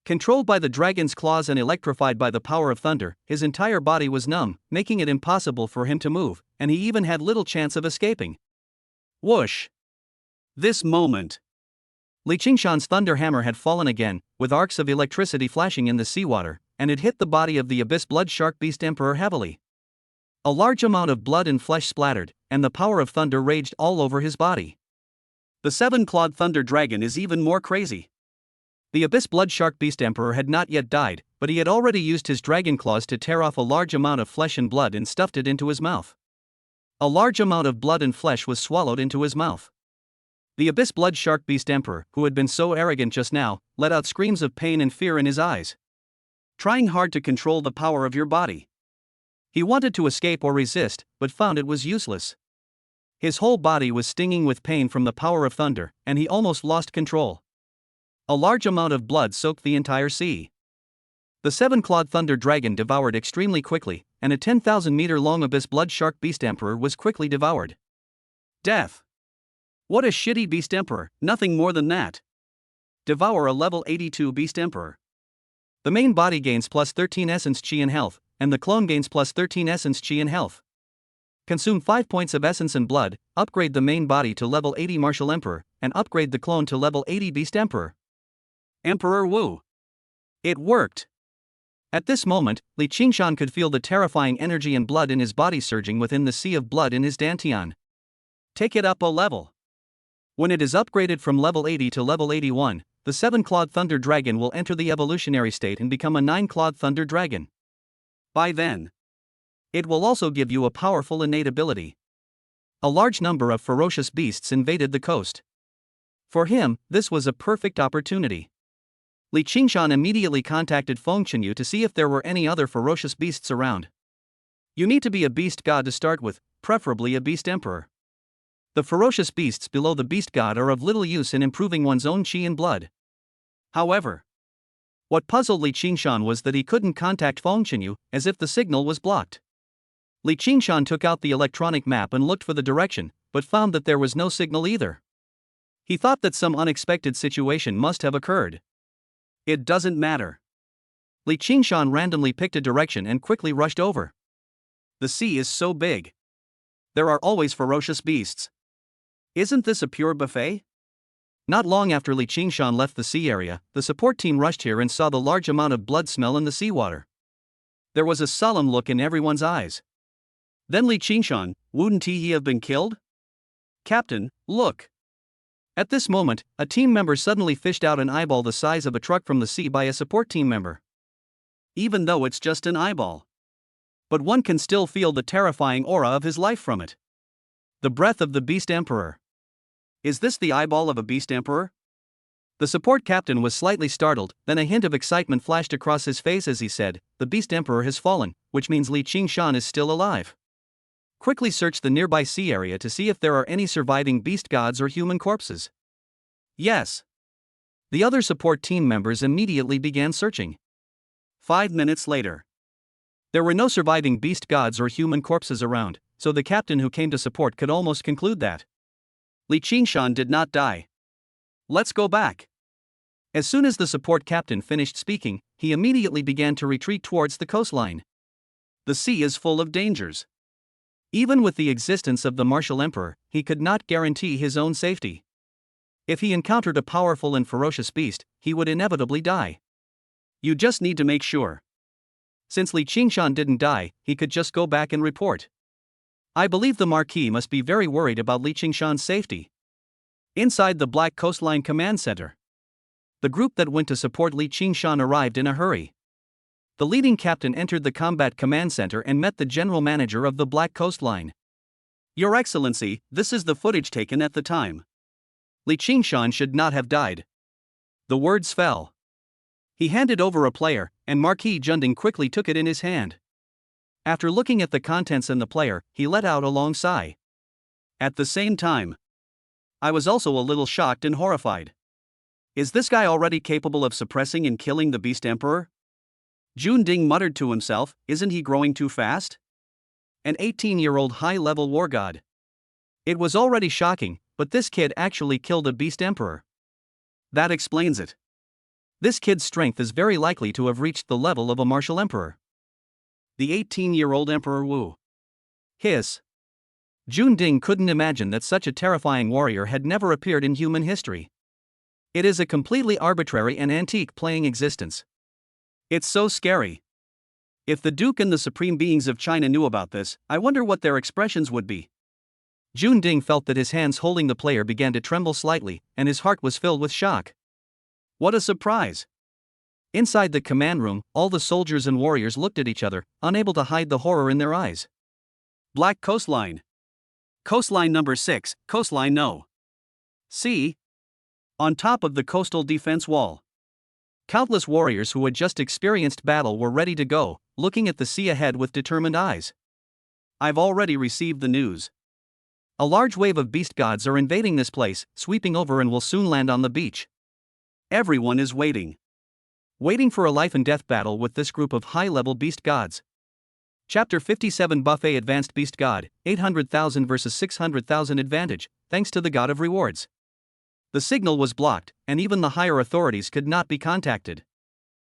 Controlled by the dragon's claws and electrified by the power of thunder, his entire body was numb, making it impossible for him to move, and he even had little chance of escaping. Whoosh! This moment, Li Qingshan's thunder hammer had fallen again, with arcs of electricity flashing in the seawater, and it hit the body of the Abyss Blood Shark Beast Emperor heavily. A large amount of blood and flesh splattered, and the power of thunder raged all over his body. The seven-clawed thunder dragon is even more crazy. The Abyss Blood Shark Beast Emperor had not yet died, but he had already used his dragon claws to tear off a large amount of flesh and blood and stuffed it into his mouth. A large amount of blood and flesh was swallowed into his mouth. The Abyss Blood Shark Beast Emperor, who had been so arrogant just now, let out screams of pain and fear in his eyes. Trying hard to control the power of your body. He wanted to escape or resist, but found it was useless. His whole body was stinging with pain from the power of thunder, and he almost lost control. A large amount of blood soaked the entire sea. The seven-clawed thunder dragon devoured extremely quickly, and a 10,000-meter-long Abyss Blood Shark Beast Emperor was quickly devoured. Death! What a shitty Beast Emperor, nothing more than that. Devour a level 82 Beast Emperor. The main body gains plus 13 essence chi and health, and the clone gains plus 13 essence chi and health. Consume 5 points of essence and blood, upgrade the main body to level 80 Martial Emperor, and upgrade the clone to level 80 Beast Emperor. Emperor Wu. It worked. At this moment, Li Qingshan could feel the terrifying energy and blood in his body surging within the sea of blood in his dantian. Take it up a level. When it is upgraded from level 80 to level 81, the seven-clawed thunder dragon will enter the evolutionary state and become a nine-clawed thunder dragon. By then, it will also give you a powerful innate ability. A large number of ferocious beasts invaded the coast. For him, this was a perfect opportunity. Li Qingshan immediately contacted Feng Chenyu to see if there were any other ferocious beasts around. You need to be a beast god to start with, preferably a beast emperor. The ferocious beasts below the beast god are of little use in improving one's own chi and blood. However, what puzzled Li Qingshan was that he couldn't contact Feng Chenyu, as if the signal was blocked. Li Qingshan took out the electronic map and looked for the direction, but found that there was no signal either. He thought that some unexpected situation must have occurred. It doesn't matter. Li Qingshan randomly picked a direction and quickly rushed over. The sea is so big. There are always ferocious beasts. Isn't this a pure buffet? Not long after Li Qingshan left the sea area, the support team rushed here and saw the large amount of blood smell in the seawater. There was a solemn look in everyone's eyes. Then Li Qingshan, wouldn't he have been killed? Captain, look. At this moment, a team member suddenly fished out an eyeball the size of a truck from the sea by a support team member. Even though it's just an eyeball. But one can still feel the terrifying aura of his life from it. The breath of the Beast Emperor. Is this the eyeball of a Beast Emperor? The support captain was slightly startled, then a hint of excitement flashed across his face as he said, "The Beast Emperor has fallen, which means Li Qingshan is still alive. Quickly search the nearby sea area to see if there are any surviving beast gods or human corpses." Yes. The other support team members immediately began searching. 5 minutes later. There were no surviving beast gods or human corpses around, so the captain who came to support could almost conclude that Li Qingshan did not die. Let's go back. As soon as the support captain finished speaking, he immediately began to retreat towards the coastline. The sea is full of dangers. Even with the existence of the martial emperor, he could not guarantee his own safety. If he encountered a powerful and ferocious beast, he would inevitably die. You just need to make sure. Since Li Qingshan didn't die, he could just go back and report. I believe the Marquis must be very worried about Li Qingshan's safety. Inside the Black Coastline Command Center, the group that went to support Li Qingshan arrived in a hurry. The leading captain entered the Combat Command Center and met the general manager of the Black Coastline. Your Excellency, this is the footage taken at the time. Li Qingshan should not have died. The words fell. He handed over a player, and Marquis Junding quickly took it in his hand. After looking at the contents and the player, he let out a long sigh. At the same time, I was also a little shocked and horrified. Is this guy already capable of suppressing and killing the Beast Emperor? Junding muttered to himself, isn't he growing too fast? An 18-year-old high-level war god. It was already shocking, but this kid actually killed a Beast Emperor. That explains it. This kid's strength is very likely to have reached the level of a martial emperor. The 18-year-old Emperor Wu. Hiss. Junding couldn't imagine that such a terrifying warrior had never appeared in human history. It is a completely arbitrary and antique playing existence. It's so scary. If the Duke and the supreme beings of China knew about this, I wonder what their expressions would be. Junding felt that his hands holding the player began to tremble slightly, and his heart was filled with shock. What a surprise! Inside the command room, all the soldiers and warriors looked at each other, unable to hide the horror in their eyes. Black Coastline. Coastline number 6, Coastline No. See? On top of the coastal defense wall. Countless warriors who had just experienced battle were ready to go, looking at the sea ahead with determined eyes. I've already received the news. A large wave of beast gods are invading this place, sweeping over and will soon land on the beach. Everyone is waiting. Waiting for a life and death battle with this group of high-level beast gods. Chapter 57 Buffet Advanced Beast God, 800,000 versus 600,000 advantage, thanks to the God of Rewards. The signal was blocked, and even the higher authorities could not be contacted.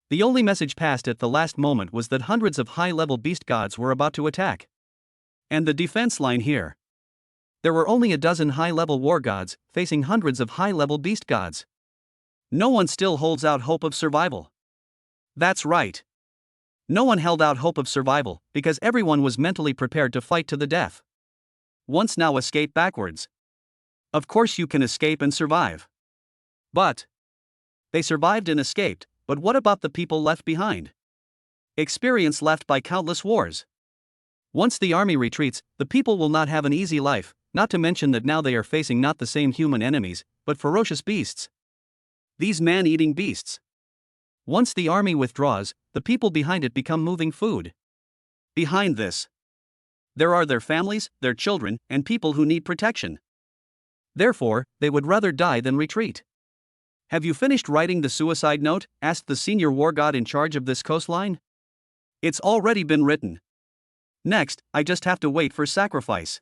The only message passed at the last moment was that hundreds of high-level beast gods were about to attack. And the defense line here. There were only a dozen high-level war gods, facing hundreds of high-level beast gods. No one still holds out hope of survival. That's right. No one held out hope of survival, because everyone was mentally prepared to fight to the death. Once now escape backwards. Of course you can escape and survive. But they survived and escaped, but what about the people left behind? Experience left by countless wars. Once the army retreats, the people will not have an easy life, not to mention that now they are facing not the same human enemies, but ferocious beasts. These man-eating beasts. Once the army withdraws, the people behind it become moving food. Behind this, there are their families, their children, and people who need protection. Therefore, they would rather die than retreat. Have you finished writing the suicide note? Asked the senior war god in charge of this coastline. It's already been written. Next, I just have to wait for sacrifice.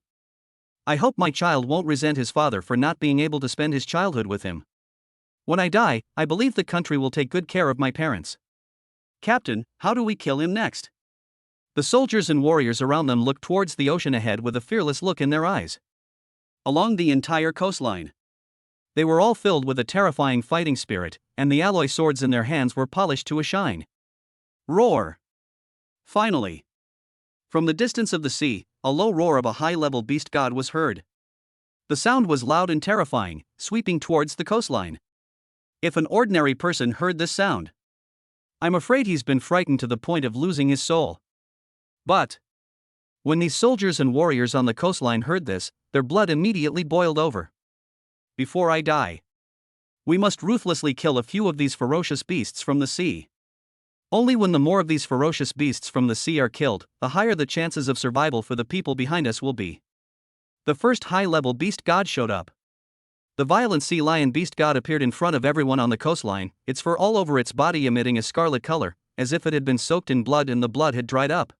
I hope my child won't resent his father for not being able to spend his childhood with him. When I die, I believe the country will take good care of my parents. Captain, how do we kill him next? The soldiers and warriors around them looked towards the ocean ahead with a fearless look in their eyes. Along the entire coastline, they were all filled with a terrifying fighting spirit, and the alloy swords in their hands were polished to a shine. Roar! Finally, from the distance of the sea, a low roar of a high-level beast god was heard. The sound was loud and terrifying, sweeping towards the coastline. If an ordinary person heard this sound, I'm afraid he's been frightened to the point of losing his soul. But when these soldiers and warriors on the coastline heard this, their blood immediately boiled over. Before I die, we must ruthlessly kill a few of these ferocious beasts from the sea. Only when the more of these ferocious beasts from the sea are killed, the higher the chances of survival for the people behind us will be. The first high-level beast god showed up. The violent sea lion beast god appeared in front of everyone on the coastline, its fur all over its body emitting a scarlet color, as if it had been soaked in blood and the blood had dried up.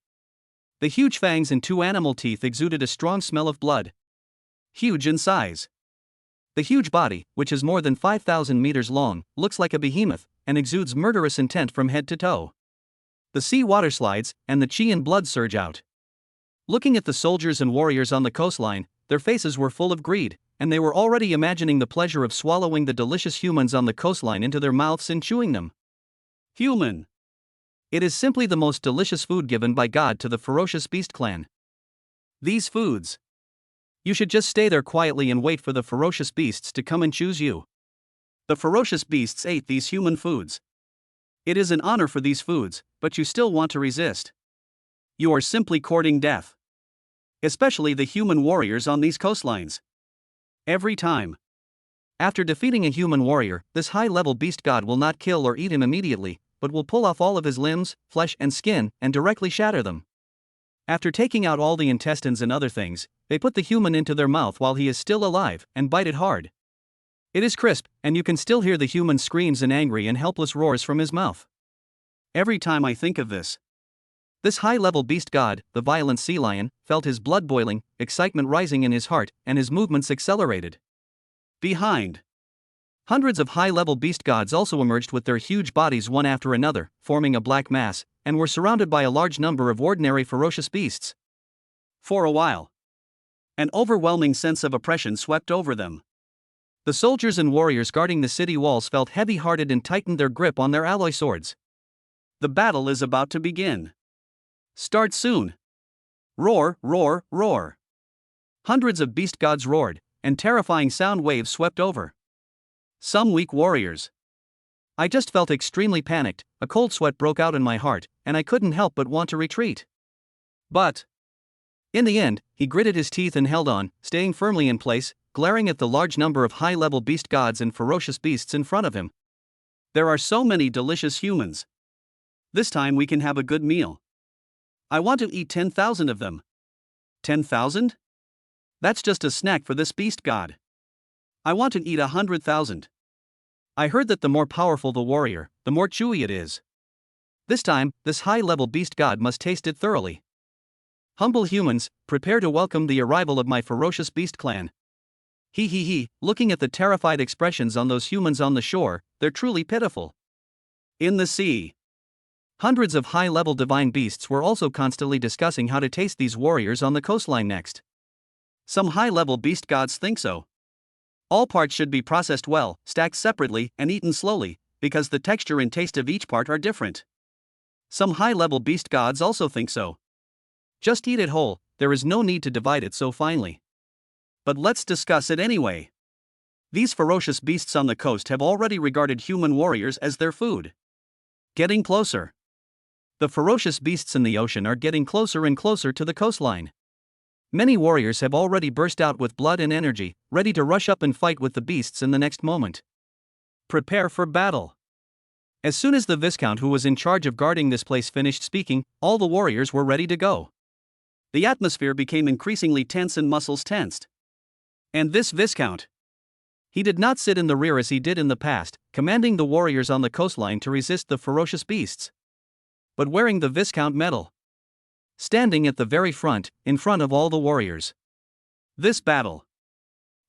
The huge fangs and 2 animal teeth exuded a strong smell of blood. Huge in size. The huge body, which is more than 5,000 meters long, looks like a behemoth, and exudes murderous intent from head to toe. The sea water slides, and the chi and blood surge out. Looking at the soldiers and warriors on the coastline, their faces were full of greed, and they were already imagining the pleasure of swallowing the delicious humans on the coastline into their mouths and chewing them. Human! It is simply the most delicious food given by God to the ferocious beast clan. These foods. You should just stay there quietly and wait for the ferocious beasts to come and choose you. The ferocious beasts ate these human foods. It is an honor for these foods, but you still want to resist. You are simply courting death. Especially the human warriors on these coastlines. Every time. After defeating a human warrior, this high-level beast god will not kill or eat him immediately, but will pull off all of his limbs, flesh and skin, and directly shatter them. After taking out all the intestines and other things, they put the human into their mouth while he is still alive, and bite it hard. It is crisp, and you can still hear the human screams and angry and helpless roars from his mouth. Every time I think of this high-level beast god, the violent sea lion, felt his blood boiling, excitement rising in his heart, and his movements accelerated. Behind, hundreds of high-level beast gods also emerged with their huge bodies one after another, forming a black mass, and were surrounded by a large number of ordinary ferocious beasts. For a while, an overwhelming sense of oppression swept over them. The soldiers and warriors guarding the city walls felt heavy-hearted and tightened their grip on their alloy swords. The battle is about to begin. Start soon. Roar, roar, roar. Hundreds of beast gods roared, and terrifying sound waves swept over. Some weak warriors. I just felt extremely panicked, a cold sweat broke out in my heart, and I couldn't help but want to retreat. But in the end, he gritted his teeth and held on, staying firmly in place, glaring at the large number of high-level beast gods and ferocious beasts in front of him. There are so many delicious humans. This time we can have a good meal. I want to eat 10,000 of them. 10,000? That's just a snack for this beast god. I want to eat 100,000. I heard that the more powerful the warrior, the more chewy it is. This time, this high-level beast god must taste it thoroughly. Humble humans, prepare to welcome the arrival of my ferocious beast clan. He, looking at the terrified expressions on those humans on the shore, they're truly pitiful. In the sea, hundreds of high-level divine beasts were also constantly discussing how to taste these warriors on the coastline next. Some high-level beast gods think so. All parts should be processed well, stacked separately, and eaten slowly, because the texture and taste of each part are different. Some high-level beast gods also think so. Just eat it whole, there is no need to divide it so finely. But let's discuss it anyway. These ferocious beasts on the coast have already regarded human warriors as their food. Getting closer. The ferocious beasts in the ocean are getting closer and closer to the coastline. Many warriors have already burst out with blood and energy, ready to rush up and fight with the beasts in the next moment. Prepare for battle. As soon as the Viscount who was in charge of guarding this place finished speaking, all the warriors were ready to go. The atmosphere became increasingly tense and muscles tensed. And this Viscount. He did not sit in the rear as he did in the past, commanding the warriors on the coastline to resist the ferocious beasts, but wearing the Viscount medal. Standing at the very front, in front of all the warriors. This battle.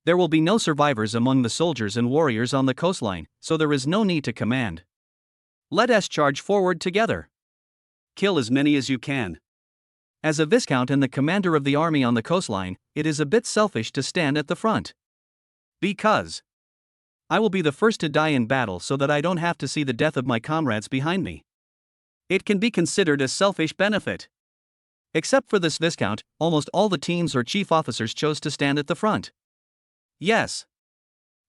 There will be no survivors among the soldiers and warriors on the coastline, so there is no need to command. Let us charge forward together. Kill as many as you can. As a viscount and the commander of the army on the coastline, it is a bit selfish to stand at the front. Because I will be the first to die in battle so that I don't have to see the death of my comrades behind me. It can be considered a selfish benefit. Except for this viscount, almost all the teams or chief officers chose to stand at the front. Yes.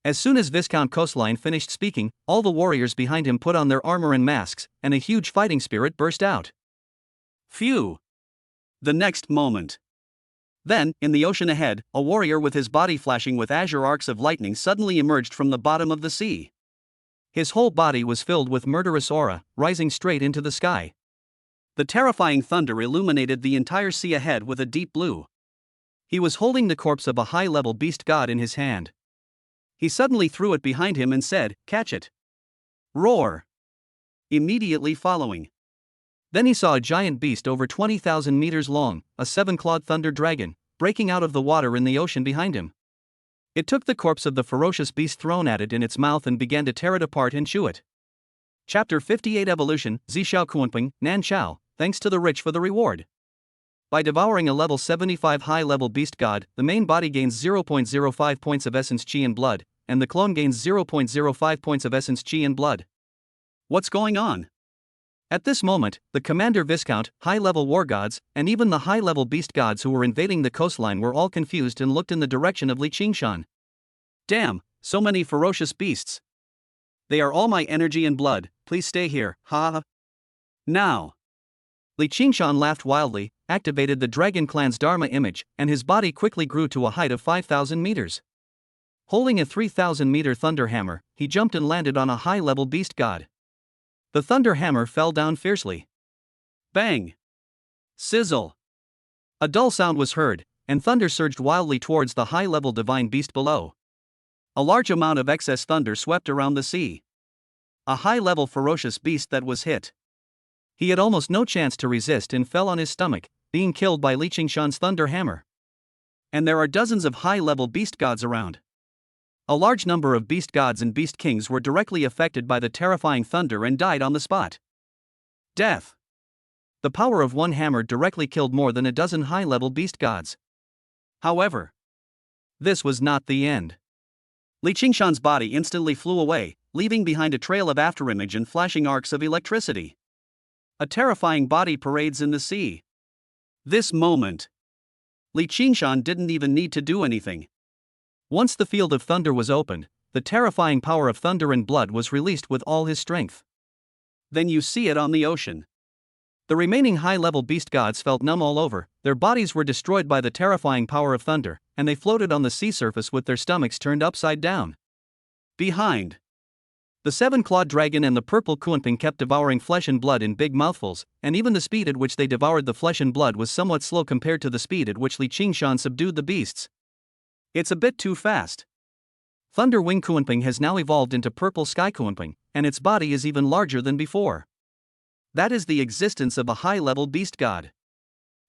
As soon as Viscount Coastline finished speaking, all the warriors behind him put on their armor and masks, and a huge fighting spirit burst out. Phew! The next moment. Then, in the ocean ahead, a warrior with his body flashing with azure arcs of lightning suddenly emerged from the bottom of the sea. His whole body was filled with murderous aura, rising straight into the sky. The terrifying thunder illuminated the entire sea ahead with a deep blue. He was holding the corpse of a high-level beast god in his hand. He suddenly threw it behind him and said, "Catch it." Roar! Immediately following. Then he saw a giant beast over 20,000 meters long, a 7-clawed thunder dragon, breaking out of the water in the ocean behind him. It took the corpse of the ferocious beast thrown at it in its mouth and began to tear it apart and chew it. Chapter 58 Evolution, Zishao Kuanping, Nan Chao, thanks to the rich for the reward. By devouring a level 75 high-level beast god, the main body gains 0.05 points of essence chi and blood, and the clone gains 0.05 points of essence chi and blood. What's going on? At this moment, the commander viscount, high-level war gods, and even the high-level beast gods who were invading the coastline were all confused and looked in the direction of Li Qingshan. Damn, so many ferocious beasts. They are all my energy and blood, please stay here, ha ha. Now. Li Qingshan laughed wildly, activated the Dragon Clan's Dharma image, and his body quickly grew to a height of 5,000 meters. Holding a 3,000-meter thunder hammer, he jumped and landed on a high-level beast god. The thunder hammer fell down fiercely. Bang! Sizzle! A dull sound was heard, and thunder surged wildly towards the high-level divine beast below. A large amount of excess thunder swept around the sea. A high-level ferocious beast that was hit. He had almost no chance to resist and fell on his stomach, being killed by Li Qingshan's thunder hammer. And there are dozens of high-level beast gods around. A large number of beast gods and beast kings were directly affected by the terrifying thunder and died on the spot. Death. The power of one hammer directly killed more than a dozen high-level beast gods. However, this was not the end. Li Qingshan's body instantly flew away, leaving behind a trail of afterimage and flashing arcs of electricity. A terrifying body parades in the sea. This moment. Li Qingshan didn't even need to do anything. Once the field of thunder was opened, the terrifying power of thunder and blood was released with all his strength. Then you see it on the ocean. The remaining high-level beast gods felt numb all over, their bodies were destroyed by the terrifying power of thunder, and they floated on the sea surface with their stomachs turned upside down. Behind. The 7-clawed dragon and the purple Kuanping kept devouring flesh and blood in big mouthfuls, and even the speed at which they devoured the flesh and blood was somewhat slow compared to the speed at which Li Qingshan subdued the beasts. It's a bit too fast. Thunder Wing Kuanping has now evolved into purple Sky Kuanping, and its body is even larger than before. That is the existence of a high-level beast god.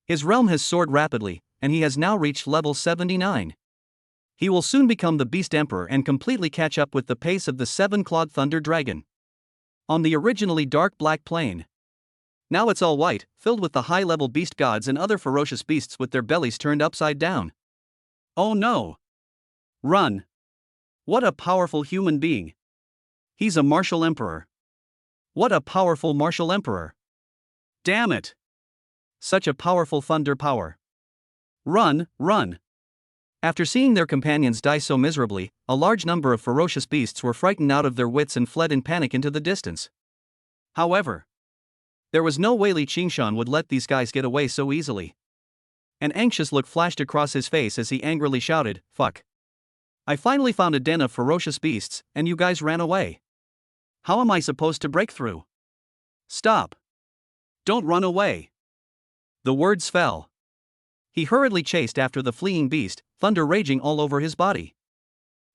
His realm has soared rapidly, and he has now reached level 79. He will soon become the Beast Emperor and completely catch up with the pace of the 7-clawed Thunder Dragon. On the originally dark black plain. Now it's all white, filled with the high-level beast gods and other ferocious beasts with their bellies turned upside down. Oh no! Run! What a powerful human being! He's a martial emperor. What a powerful martial emperor! Damn it! Such a powerful thunder power. Run, run! After seeing their companions die so miserably, a large number of ferocious beasts were frightened out of their wits and fled in panic into the distance. However, there was no way Li Qingshan would let these guys get away so easily. An anxious look flashed across his face as he angrily shouted, "Fuck. I finally found a den of ferocious beasts, and you guys ran away. How am I supposed to break through? Stop. Don't run away." The words fell. He hurriedly chased after the fleeing beast, thunder raging all over his body.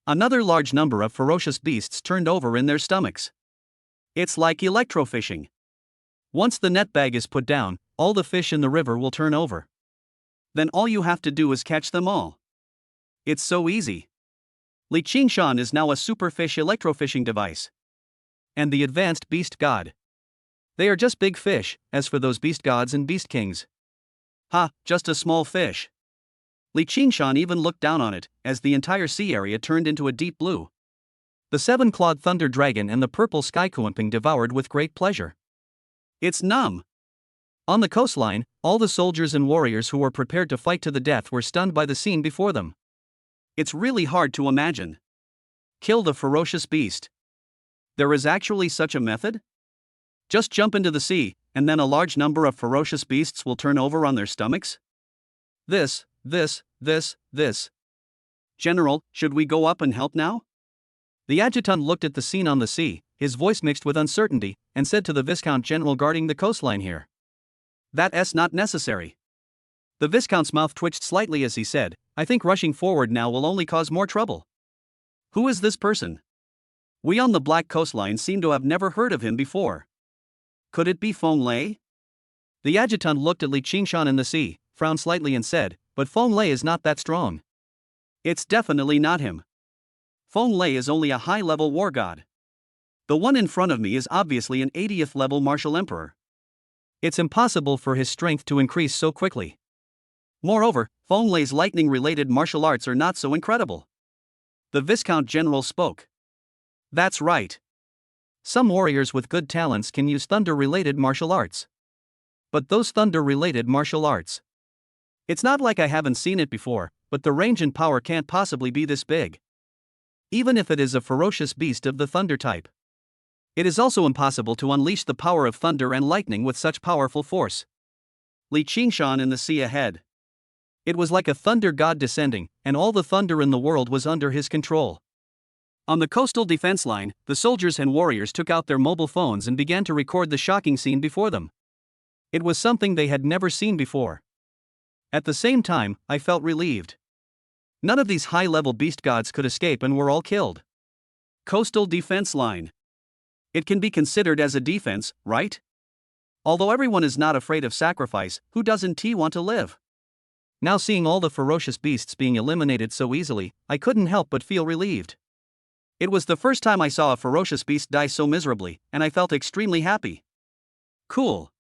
Another large number of ferocious beasts turned over in their stomachs. It's like electrofishing. Once the net bag is put down, all the fish in the river will turn over. Then all you have to do is catch them all. It's so easy. Li Qingshan is now a superfish electrofishing device. And the advanced beast god. They are just big fish, as for those beast gods and beast kings. Ha, just a small fish. Li Qingshan even looked down on it, as the entire sea area turned into a deep blue. The seven-clawed thunder dragon and the purple sky Kunpeng devoured with great pleasure. It's numb. On the coastline, all the soldiers and warriors who were prepared to fight to the death were stunned by the scene before them. It's really hard to imagine. Kill the ferocious beast. There is actually such a method? Just jump into the sea, and then a large number of ferocious beasts will turn over on their stomachs? This. General, should we go up and help now? The adjutant looked at the scene on the sea, his voice mixed with uncertainty, and said to the Viscount General guarding the coastline here. That's not necessary. The Viscount's mouth twitched slightly as he said, I think rushing forward now will only cause more trouble. Who is this person? We on the Black Coastline seem to have never heard of him before. Could it be Feng Lei? The adjutant looked at Li Qingshan in the sea, frowned slightly and said, but Feng Lei is not that strong. It's definitely not him. Feng Lei is only a high-level war god. The one in front of me is obviously an 80th level martial emperor. It's impossible for his strength to increase so quickly. Moreover, Feng Lei's lightning-related martial arts are not so incredible. The Viscount General spoke. That's right. Some warriors with good talents can use thunder-related martial arts. But those thunder-related martial arts. It's not like I haven't seen it before, but the range and power can't possibly be this big. Even if it is a ferocious beast of the thunder type. It is also impossible to unleash the power of thunder and lightning with such powerful force. Li Qingshan in the sea ahead. It was like a thunder god descending, and all the thunder in the world was under his control. On the coastal defense line, the soldiers and warriors took out their mobile phones and began to record the shocking scene before them. It was something they had never seen before. At the same time, I felt relieved. None of these high-level beast gods could escape and were all killed. Coastal defense line. It can be considered as a defense, right? Although everyone is not afraid of sacrifice, who doesn't want to live? Now seeing all the ferocious beasts being eliminated so easily, I couldn't help but feel relieved. It was the first time I saw a ferocious beast die so miserably, and I felt extremely happy. Cool.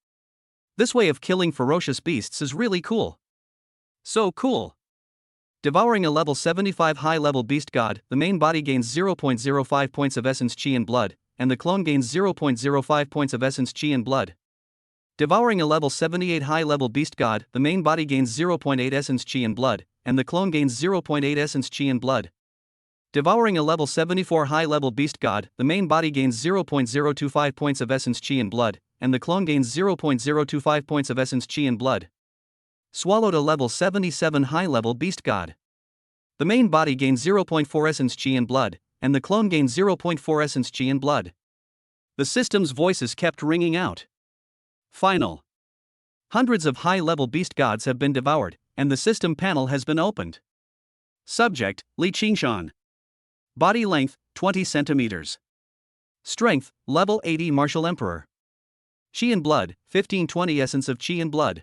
This way of killing ferocious beasts is really cool. So cool. Devouring a level 75 high-level beast god, the main body gains 0.05 points of essence chi and blood, and the clone gains 0.05 points of essence chi and blood. Devouring a level 78 high-level beast god, the main body gains 0.8 essence chi and blood, and the clone gains 0.8 essence chi and blood. Devouring a level 74 high-level beast god, the main body gains 0.025 points of essence chi and blood, and the clone gains 0.025 points of essence chi and blood. Swallowed a level 77 high-level beast god. The main body gains 0.4 essence chi and blood, and the clone gains 0.4 essence chi and blood. The system's voices kept ringing out. Final. Hundreds of high-level beast gods have been devoured, and the system panel has been opened. Subject, Li Qingshan. Body length, 20 centimeters. Strength, level 80 martial emperor. Chi and blood, 1520 essence of chi and blood.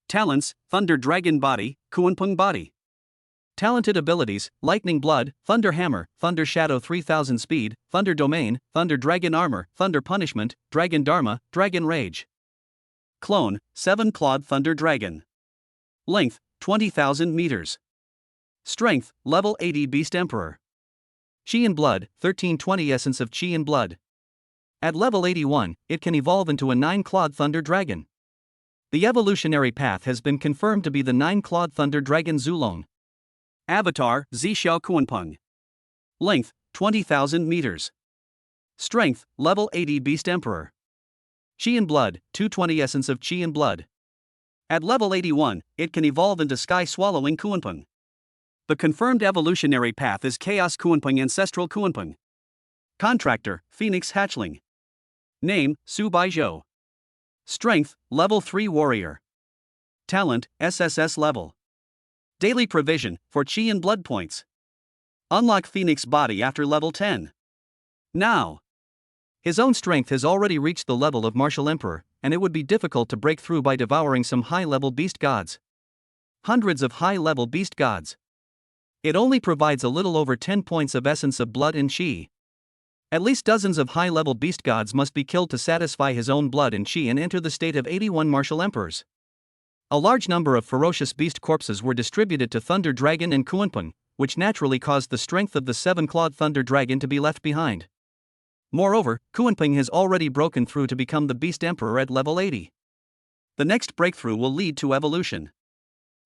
Talents, thunder dragon body, Kunpeng body. Talented abilities, lightning blood, thunder hammer, thunder shadow 3000 speed, thunder domain, thunder dragon armor, thunder punishment, dragon dharma, dragon rage. Clone, 7-clawed thunder dragon. Length, 20,000 meters. Strength, level 80 beast emperor. Chi and blood, 1320 essence of chi and blood. At level 81, it can evolve into a 9-clawed thunder dragon. The evolutionary path has been confirmed to be the 9-clawed thunder dragon Zulong. Avatar, Zhixiao Kunpeng. Length, 20,000 meters. Strength, level 80 beast emperor. Chi and blood, 220 essence of chi and blood. At level 81, it can evolve into sky-swallowing Kunpeng. The confirmed evolutionary path is Chaos Kunpeng Ancestral Kunpeng. Contractor, Phoenix Hatchling. Name, Su Baizhou. Strength, level 3 warrior. Talent, SSS level. Daily provision, for chi and blood points. Unlock Phoenix body after level 10. Now. His own strength has already reached the level of martial emperor, and it would be difficult to break through by devouring some high-level beast gods. Hundreds of high-level beast gods. It only provides a little over 10 points of essence of blood and chi. At least dozens of high-level beast gods must be killed to satisfy his own blood and chi and enter the state of 81 martial emperors. A large number of ferocious beast corpses were distributed to Thunder Dragon and Kunpeng, which naturally caused the strength of the seven-clawed Thunder Dragon to be left behind. Moreover, Kunpeng has already broken through to become the Beast Emperor at level 80. The next breakthrough will lead to evolution.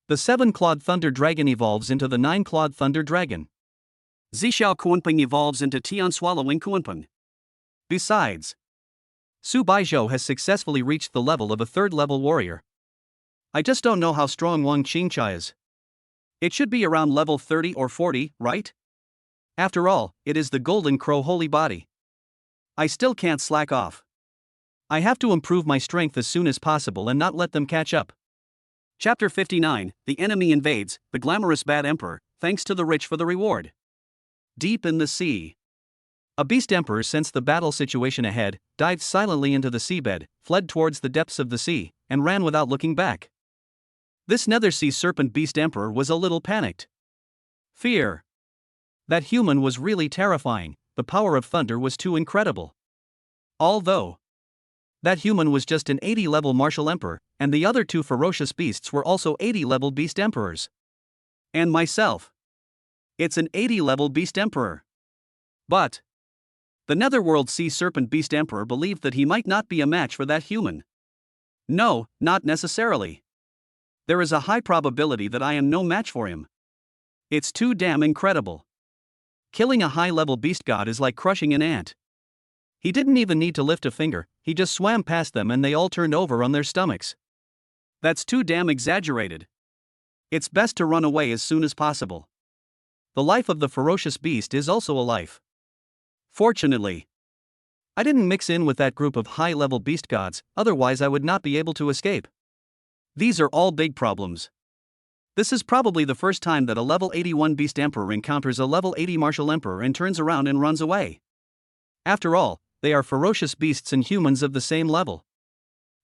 The seven-clawed Thunder Dragon evolves into the nine-clawed Thunder Dragon. Zhixiao Kunpeng evolves into Tian Swallowing Kunpeng. Besides, Su Baizhou has successfully reached the level of a third-level warrior. I just don't know how strong Wang Qingcha is. It should be around level 30 or 40, right? After all, it is the Golden Crow holy body. I still can't slack off. I have to improve my strength as soon as possible and not let them catch up. Chapter 59, The Enemy Invades, the Glamorous Bad Emperor, thanks to the rich for the reward. Deep in the sea. A beast emperor sensed the battle situation ahead, dived silently into the seabed, fled towards the depths of the sea, and ran without looking back. This nether sea serpent beast emperor was a little panicked. Fear. That human was really terrifying, the power of thunder was too incredible. Although that human was just an 80-level martial emperor, and the other two ferocious beasts were also 80-level beast emperors. And myself. It's an 80-level beast emperor. But the netherworld sea serpent beast emperor believed that he might not be a match for that human. No, not necessarily. There is a high probability that I am no match for him. It's too damn incredible. Killing a high-level beast god is like crushing an ant. He didn't even need to lift a finger, he just swam past them and they all turned over on their stomachs. That's too damn exaggerated. It's best to run away as soon as possible. The life of the ferocious beast is also a life. Fortunately, I didn't mix in with that group of high-level beast gods, otherwise I would not be able to escape. These are all big problems. This is probably the first time that a level 81 beast emperor encounters a level 80 martial emperor and turns around and runs away. After all, they are ferocious beasts and humans of the same level.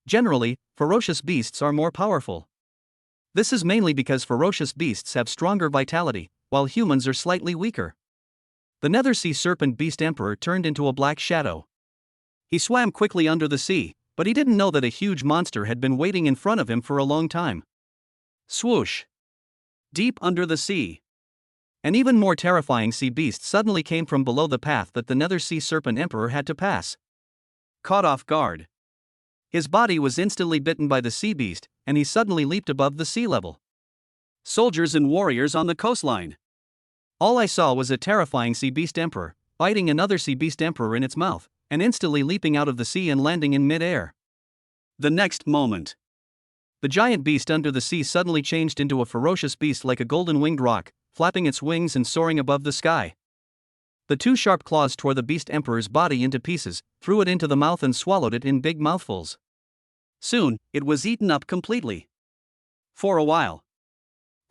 Generally, ferocious beasts are more powerful. This is mainly because ferocious beasts have stronger vitality, while humans are slightly weaker. The nether sea serpent beast emperor turned into a black shadow. He swam quickly under the sea, but he didn't know that a huge monster had been waiting in front of him for a long time. Swoosh! Deep under the sea. An even more terrifying sea beast suddenly came from below the path that the nether sea serpent emperor had to pass. Caught off guard. His body was instantly bitten by the sea beast, and he suddenly leaped above the sea level. Soldiers and warriors on the coastline. All I saw was a terrifying sea beast emperor, biting another sea beast emperor in its mouth, and instantly leaping out of the sea and landing in mid-air. The next moment, the giant beast under the sea suddenly changed into a ferocious beast like a golden-winged roc, flapping its wings and soaring above the sky. The two sharp claws tore the beast emperor's body into pieces, threw it into the mouth and swallowed it in big mouthfuls. Soon, it was eaten up completely. For a while.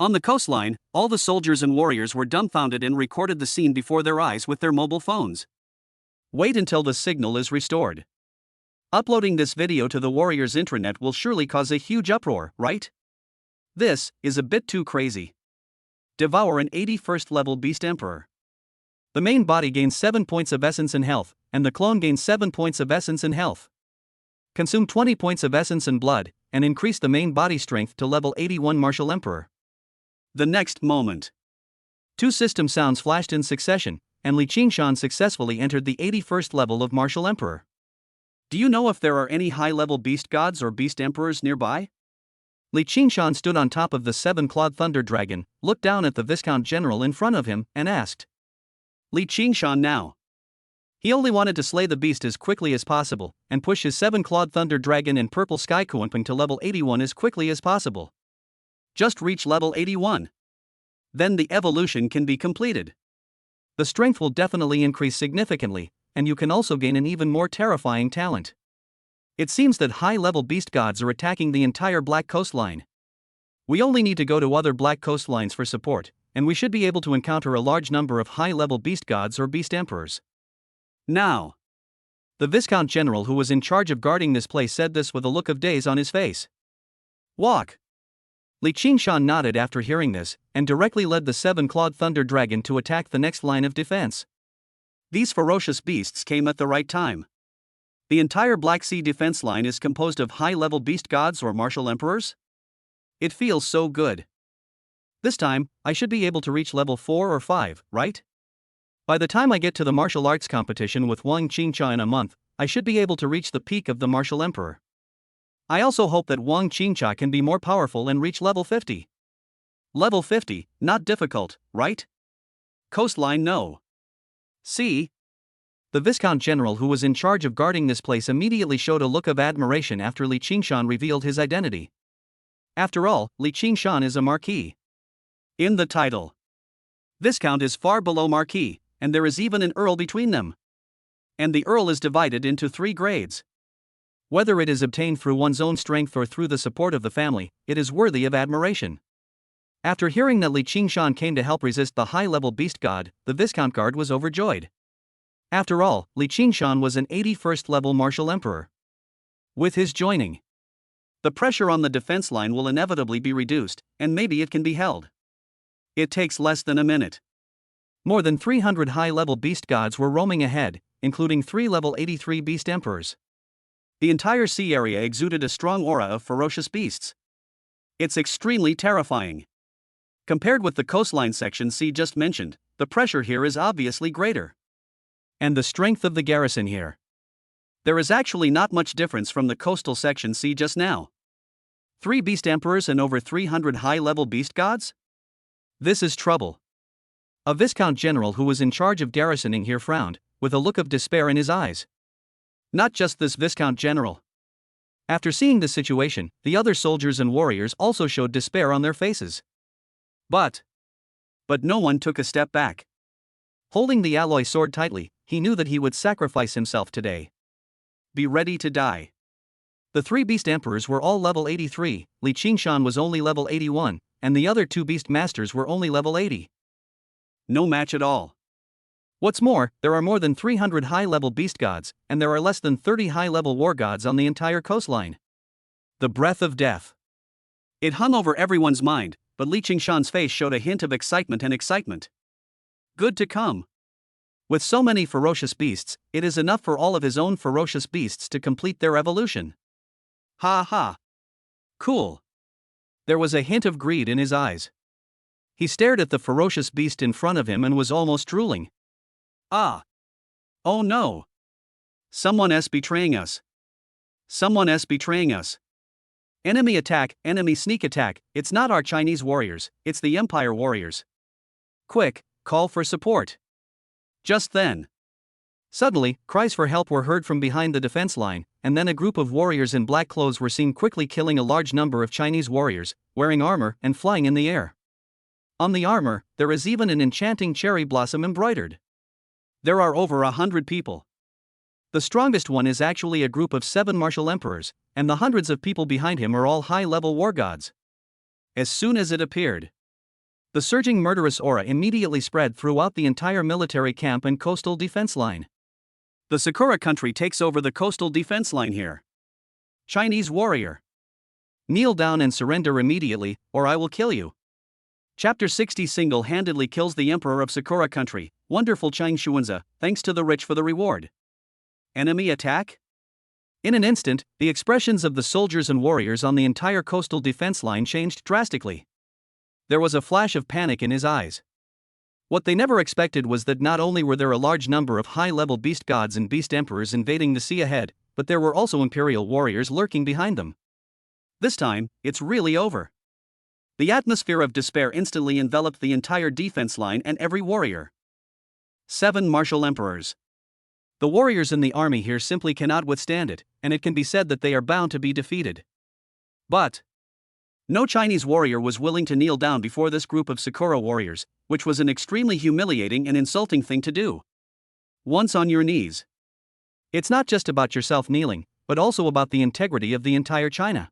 On the coastline, all the soldiers and warriors were dumbfounded and recorded the scene before their eyes with their mobile phones. Wait until the signal is restored. Uploading this video to the warriors' intranet will surely cause a huge uproar, right? This is a bit too crazy. Devour an 81st level beast emperor. The main body gains 7 points of essence and health, and the clone gains 7 points of essence and health. Consume 20 points of essence and blood, and increase the main body strength to level 81 martial emperor. The next moment, two system sounds flashed in succession, and Li Qingshan successfully entered the 81st level of martial emperor. Do you know if there are any high-level beast gods or beast emperors nearby? Li Qingshan stood on top of the seven-clawed thunder dragon, looked down at the Viscount General in front of him, and asked. Li Qingshan now. He only wanted to slay the beast as quickly as possible, and push his seven-clawed thunder dragon and purple sky Kunpeng to level 81 as quickly as possible. Just reach level 81. Then the evolution can be completed. The strength will definitely increase significantly, and you can also gain an even more terrifying talent. It seems that high-level beast gods are attacking the entire Black Coastline. We only need to go to other Black Coastlines for support, and we should be able to encounter a large number of high-level beast gods or beast emperors. Now, the Viscount General who was in charge of guarding this place said this with a look of daze on his face. Walk! Li Qingshan nodded after hearing this, and directly led the seven-clawed thunder dragon to attack the next line of defense. These ferocious beasts came at the right time. The entire Black Sea defense line is composed of high-level beast gods or martial emperors. It feels so good. This time, I should be able to reach level 4 or 5, right? By the time I get to the martial arts competition with Wang Qingcha in a month, I should be able to reach the peak of the martial emperor. I also hope that Wang Qingcha can be more powerful and reach level 50. Level 50, not difficult, right? Coastline no. See? The Viscount General who was in charge of guarding this place immediately showed a look of admiration after Li Qingshan revealed his identity. After all, Li Qingshan is a marquis. In the title, Viscount is far below marquis, and there is even an earl between them. And the earl is divided into 3 grades. Whether it is obtained through one's own strength or through the support of the family, it is worthy of admiration. After hearing that Li Qingshan came to help resist the high-level beast god, the Viscount Guard was overjoyed. After all, Li Qingshan was an 81st level martial emperor. With his joining, the pressure on the defense line will inevitably be reduced, and maybe it can be held. It takes less than a minute. More than 300 high-level beast gods were roaming ahead, including 3 level 83 beast emperors. The entire sea area exuded a strong aura of ferocious beasts. It's extremely terrifying. Compared with the coastline section C just mentioned, the pressure here is obviously greater. And the strength of the garrison here. There is actually not much difference from the coastal section C just now. 3 beast emperors and over 300 high-level beast gods? This is trouble. A Viscount General who was in charge of garrisoning here frowned, with a look of despair in his eyes. Not just this Viscount General. After seeing the situation, the other soldiers and warriors also showed despair on their faces. But no one took a step back. Holding the alloy sword tightly, he knew that he would sacrifice himself today. Be ready to die. The 3 beast emperors were all level 83, Li Qingshan was only level 81, and the other 2 beast masters were only level 80. No match at all. What's more, there are more than 300 high-level beast gods, and there are less than 30 high-level war gods on the entire coastline. The breath of death. It hung over everyone's mind, but Li Qingshan's face showed a hint of excitement. Good to come. With so many ferocious beasts, it is enough for all of his own ferocious beasts to complete their evolution. Ha ha. Cool. There was a hint of greed in his eyes. He stared at the ferocious beast in front of him and was almost drooling. Ah. Oh no. Someone is betraying us. Enemy attack, enemy sneak attack, it's not our Chinese warriors, it's the Empire warriors. Quick, call for support. Just then, suddenly, cries for help were heard from behind the defense line, and then a group of warriors in black clothes were seen quickly killing a large number of Chinese warriors, wearing armor and flying in the air. On the armor, there is even an enchanting cherry blossom embroidered. There are over 100 people. The strongest one is actually a group of 7 martial emperors, and the hundreds of people behind him are all high-level war gods. As soon as it appeared, the surging murderous aura immediately spread throughout the entire military camp and coastal defense line. The Sakura country takes over the coastal defense line here. Chinese warrior. Kneel down and surrender immediately, or I will kill you. Chapter 60 single-handedly kills the Emperor of Sakura country, wonderful Chang Xuanzi, thanks to the rich for the reward. Enemy attack? In an instant, the expressions of the soldiers and warriors on the entire coastal defense line changed drastically. There was a flash of panic in his eyes. What they never expected was that not only were there a large number of high-level beast gods and beast emperors invading the sea ahead, but there were also imperial warriors lurking behind them. This time, it's really over. The atmosphere of despair instantly enveloped the entire defense line and every warrior. 7 martial emperors. The warriors in the army here simply cannot withstand it, and it can be said that they are bound to be defeated. But no Chinese warrior was willing to kneel down before this group of Sakura warriors, which was an extremely humiliating and insulting thing to do. Once on your knees. It's not just about yourself kneeling, but also about the integrity of the entire China.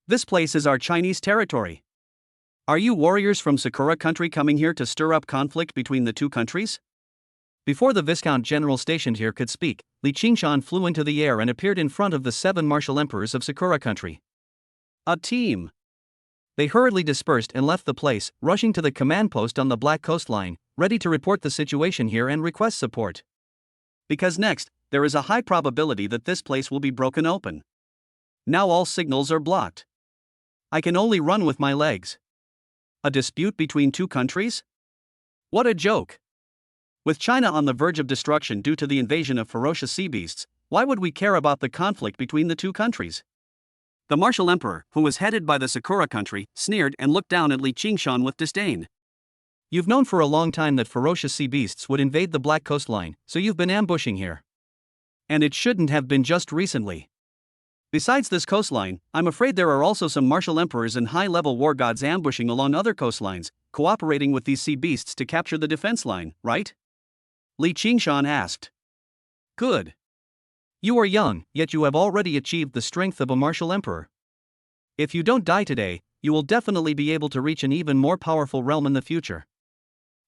This place is our Chinese territory. Are you warriors from Sakura country coming here to stir up conflict between the 2 countries? Before the Viscount General stationed here could speak, Li Qingshan flew into the air and appeared in front of the 7 martial emperors of Sakura country. A team. They hurriedly dispersed and left the place, rushing to the command post on the Black Coastline, ready to report the situation here and request support. Because next, there is a high probability that this place will be broken open. Now all signals are blocked. I can only run with my legs. A dispute between two countries? What a joke! With China on the verge of destruction due to the invasion of ferocious sea beasts, why would we care about the conflict between the two countries? The martial emperor, who was headed by the Sakura country, sneered and looked down at Li Qingshan with disdain. You've known for a long time that ferocious sea beasts would invade the Black Coastline, so you've been ambushing here. And it shouldn't have been just recently. Besides this coastline, I'm afraid there are also some martial emperors and high-level war gods ambushing along other coastlines, cooperating with these sea beasts to capture the defense line, right? Li Qingshan asked. Good. You are young, yet you have already achieved the strength of a martial emperor. If you don't die today, you will definitely be able to reach an even more powerful realm in the future.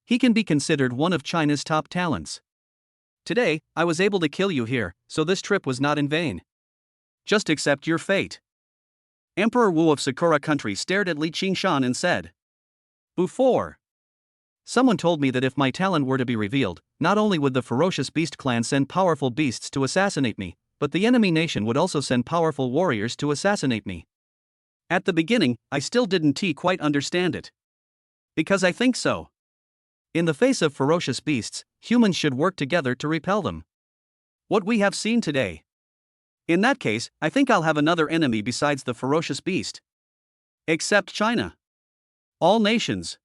He can be considered one of China's top talents. Today, I was able to kill you here, so this trip was not in vain. Just accept your fate. Emperor Wu of Sakura country stared at Li Qingshan and said. Before. Someone told me that if my talent were to be revealed, not only would the ferocious beast clan send powerful beasts to assassinate me, but the enemy nation would also send powerful warriors to assassinate me. At the beginning, I still didn't quite understand it. Because I think so. In the face of ferocious beasts, humans should work together to repel them. What we have seen today. In that case, I think I'll have another enemy besides the ferocious beast. Except China. All nations.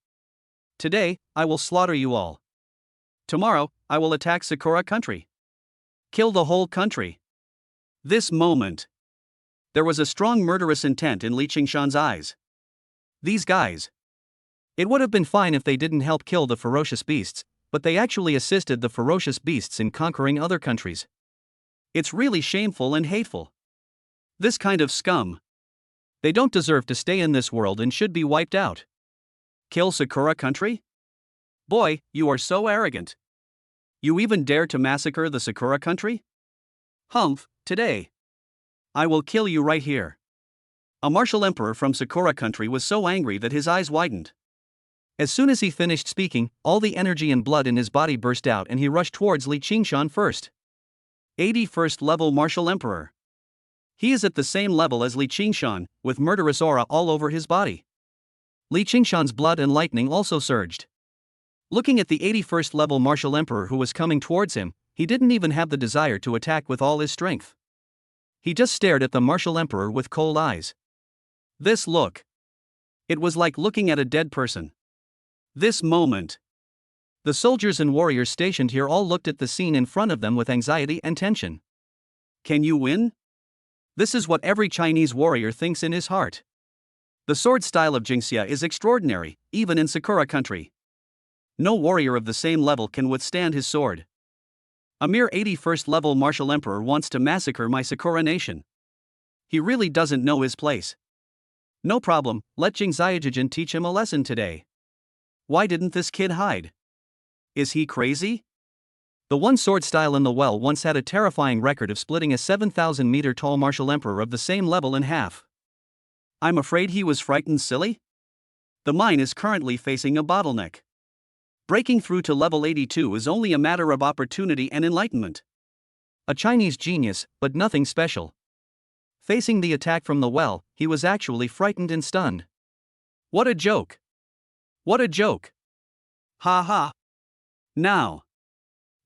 Today, I will slaughter you all. Tomorrow, I will attack Sakura country. Kill the whole country. This moment. There was a strong murderous intent in Li Qingshan's eyes. These guys. It would have been fine if they didn't help kill the ferocious beasts, but they actually assisted the ferocious beasts in conquering other countries. It's really shameful and hateful. This kind of scum. They don't deserve to stay in this world and should be wiped out. Kill Sakura country? Boy, you are so arrogant. You even dare to massacre the Sakura country? Humph, today. I will kill you right here. A martial emperor from Sakura country was so angry that his eyes widened. As soon as he finished speaking, all the energy and blood in his body burst out and he rushed towards Li Qingshan first. 81st level martial emperor. He is at the same level as Li Qingshan, with murderous aura all over his body. Li Qingshan's blood and lightning also surged. Looking at the 81st level martial emperor who was coming towards him, he didn't even have the desire to attack with all his strength. He just stared at the martial emperor with cold eyes. This look. It was like looking at a dead person. This moment. The soldiers and warriors stationed here all looked at the scene in front of them with anxiety and tension. Can you win? This is what every Chinese warrior thinks in his heart. The sword style of Jingxia is extraordinary, even in Sakura country. No warrior of the same level can withstand his sword. A mere 81st level martial emperor wants to massacre my Sakura nation. He really doesn't know his place. No problem, let Jing Xiaojijin teach him a lesson today. Why didn't this kid hide? Is he crazy? The one sword style in the well once had a terrifying record of splitting a 7,000-meter tall martial emperor of the same level in half. I'm afraid he was frightened silly? The mine is currently facing a bottleneck. Breaking through to level 82 is only a matter of opportunity and enlightenment. A Chinese genius, but nothing special. Facing the attack from the well, he was actually frightened and stunned. What a joke! What a joke! Ha ha! Now.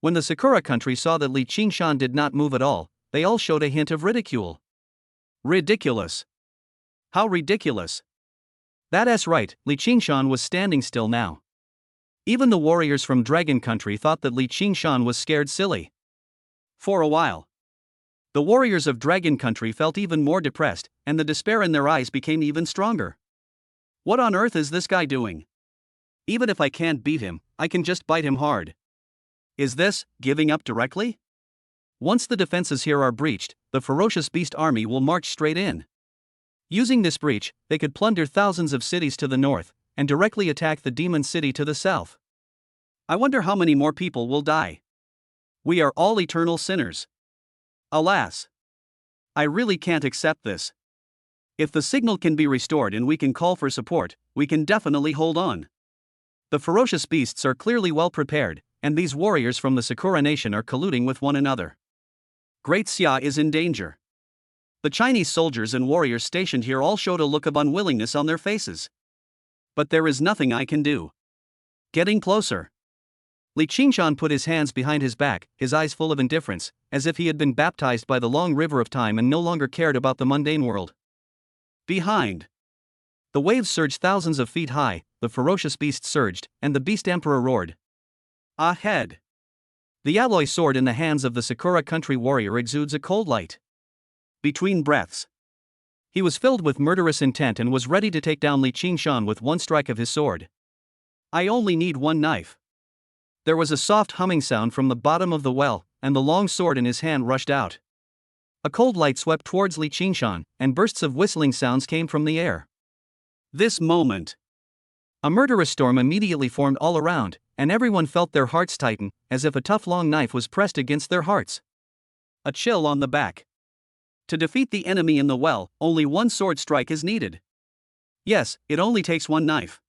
When the Sakura country saw that Li Qingshan did not move at all, they all showed a hint of ridicule. Ridiculous. How ridiculous. That's right, Li Qingshan was standing still now. Even the warriors from Dragon Country thought that Li Qingshan was scared silly. For a while. The warriors of Dragon Country felt even more depressed, and the despair in their eyes became even stronger. What on earth is this guy doing? Even if I can't beat him, I can just bite him hard. Is this giving up directly? Once the defenses here are breached, the ferocious beast army will march straight in. Using this breach, they could plunder thousands of cities to the north, and directly attack the demon city to the south. I wonder how many more people will die. We are all eternal sinners. Alas. I really can't accept this. If the signal can be restored and we can call for support, we can definitely hold on. The ferocious beasts are clearly well prepared, and these warriors from the Sakura nation are colluding with one another. Great Xia is in danger. The Chinese soldiers and warriors stationed here all showed a look of unwillingness on their faces. But there is nothing I can do. Getting closer. Li Qingshan put his hands behind his back, his eyes full of indifference, as if he had been baptized by the long river of time and no longer cared about the mundane world. Behind. The waves surged thousands of feet high, the ferocious beast surged, and the beast emperor roared. Ahead. The alloy sword in the hands of the Sakura country warrior exudes a cold light. Between breaths. He was filled with murderous intent and was ready to take down Li Qingshan with one strike of his sword. I only need one knife. There was a soft humming sound from the bottom of the well, and the long sword in his hand rushed out. A cold light swept towards Li Qingshan, and bursts of whistling sounds came from the air. This moment. A murderous storm immediately formed all around, and everyone felt their hearts tighten, as if a tough long knife was pressed against their hearts. A chill on the back. To defeat the enemy in the well, only one sword strike is needed. Yes, it only takes one knife.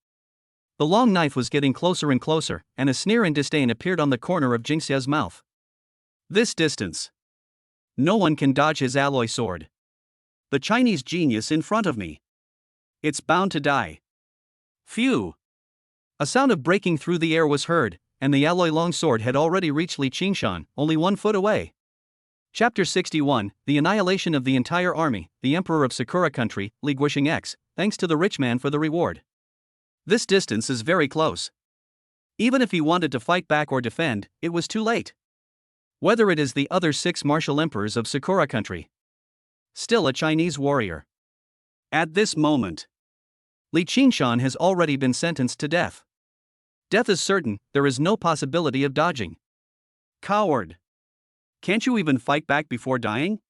The long knife was getting closer and closer, and a sneer and disdain appeared on the corner of Jingxia's mouth. This distance. No one can dodge his alloy sword. The Chinese genius in front of me. It's bound to die. Phew. A sound of breaking through the air was heard, and the alloy longsword had already reached Li Qingshan, only 1 foot away. Chapter 61, The Annihilation of the Entire Army, the Emperor of Sakura Country, Li Guisheng X, thanks to the rich man for the reward. This distance is very close. Even if he wanted to fight back or defend, it was too late. Whether it is the other 6 martial emperors of Sakura Country. Still a Chinese warrior. At this moment, Li Qingshan has already been sentenced to death. Death is certain, there is no possibility of dodging. Coward. Can't you even fight back before dying?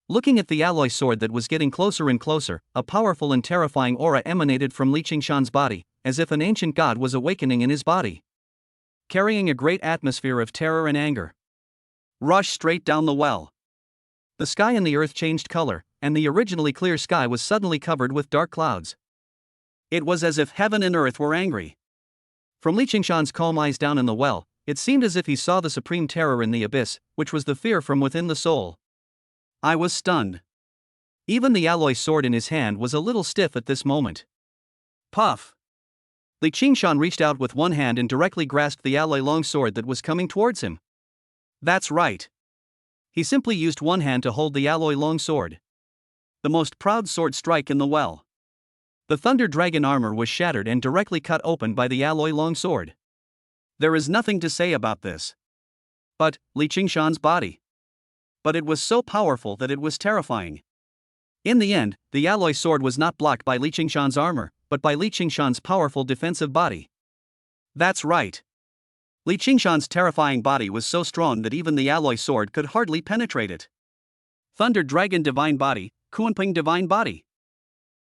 Looking at the alloy sword that was getting closer and closer, a powerful and terrifying aura emanated from Li Qingshan's body, as if an ancient god was awakening in his body. Carrying a great atmosphere of terror and anger. Rush straight down the well. The sky and the earth changed color, and the originally clear sky was suddenly covered with dark clouds. It was as if heaven and earth were angry. From Li Qingshan's calm eyes down in the well, it seemed as if he saw the supreme terror in the abyss, which was the fear from within the soul. I was stunned. Even the alloy sword in his hand was a little stiff at this moment. Puff! Li Qingshan reached out with one hand and directly grasped the alloy longsword that was coming towards him. That's right. He simply used one hand to hold the alloy longsword. The most proud sword strike in the well. The Thunder Dragon armor was shattered and directly cut open by the alloy longsword. There is nothing to say about this. But, Li Qingshan's body. But it was so powerful that it was terrifying. In the end, the alloy sword was not blocked by Li Qingshan's armor, but by Li Qingshan's powerful defensive body. That's right. Li Qingshan's terrifying body was so strong that even the alloy sword could hardly penetrate it. Thunder Dragon Divine Body, Kunping Divine Body.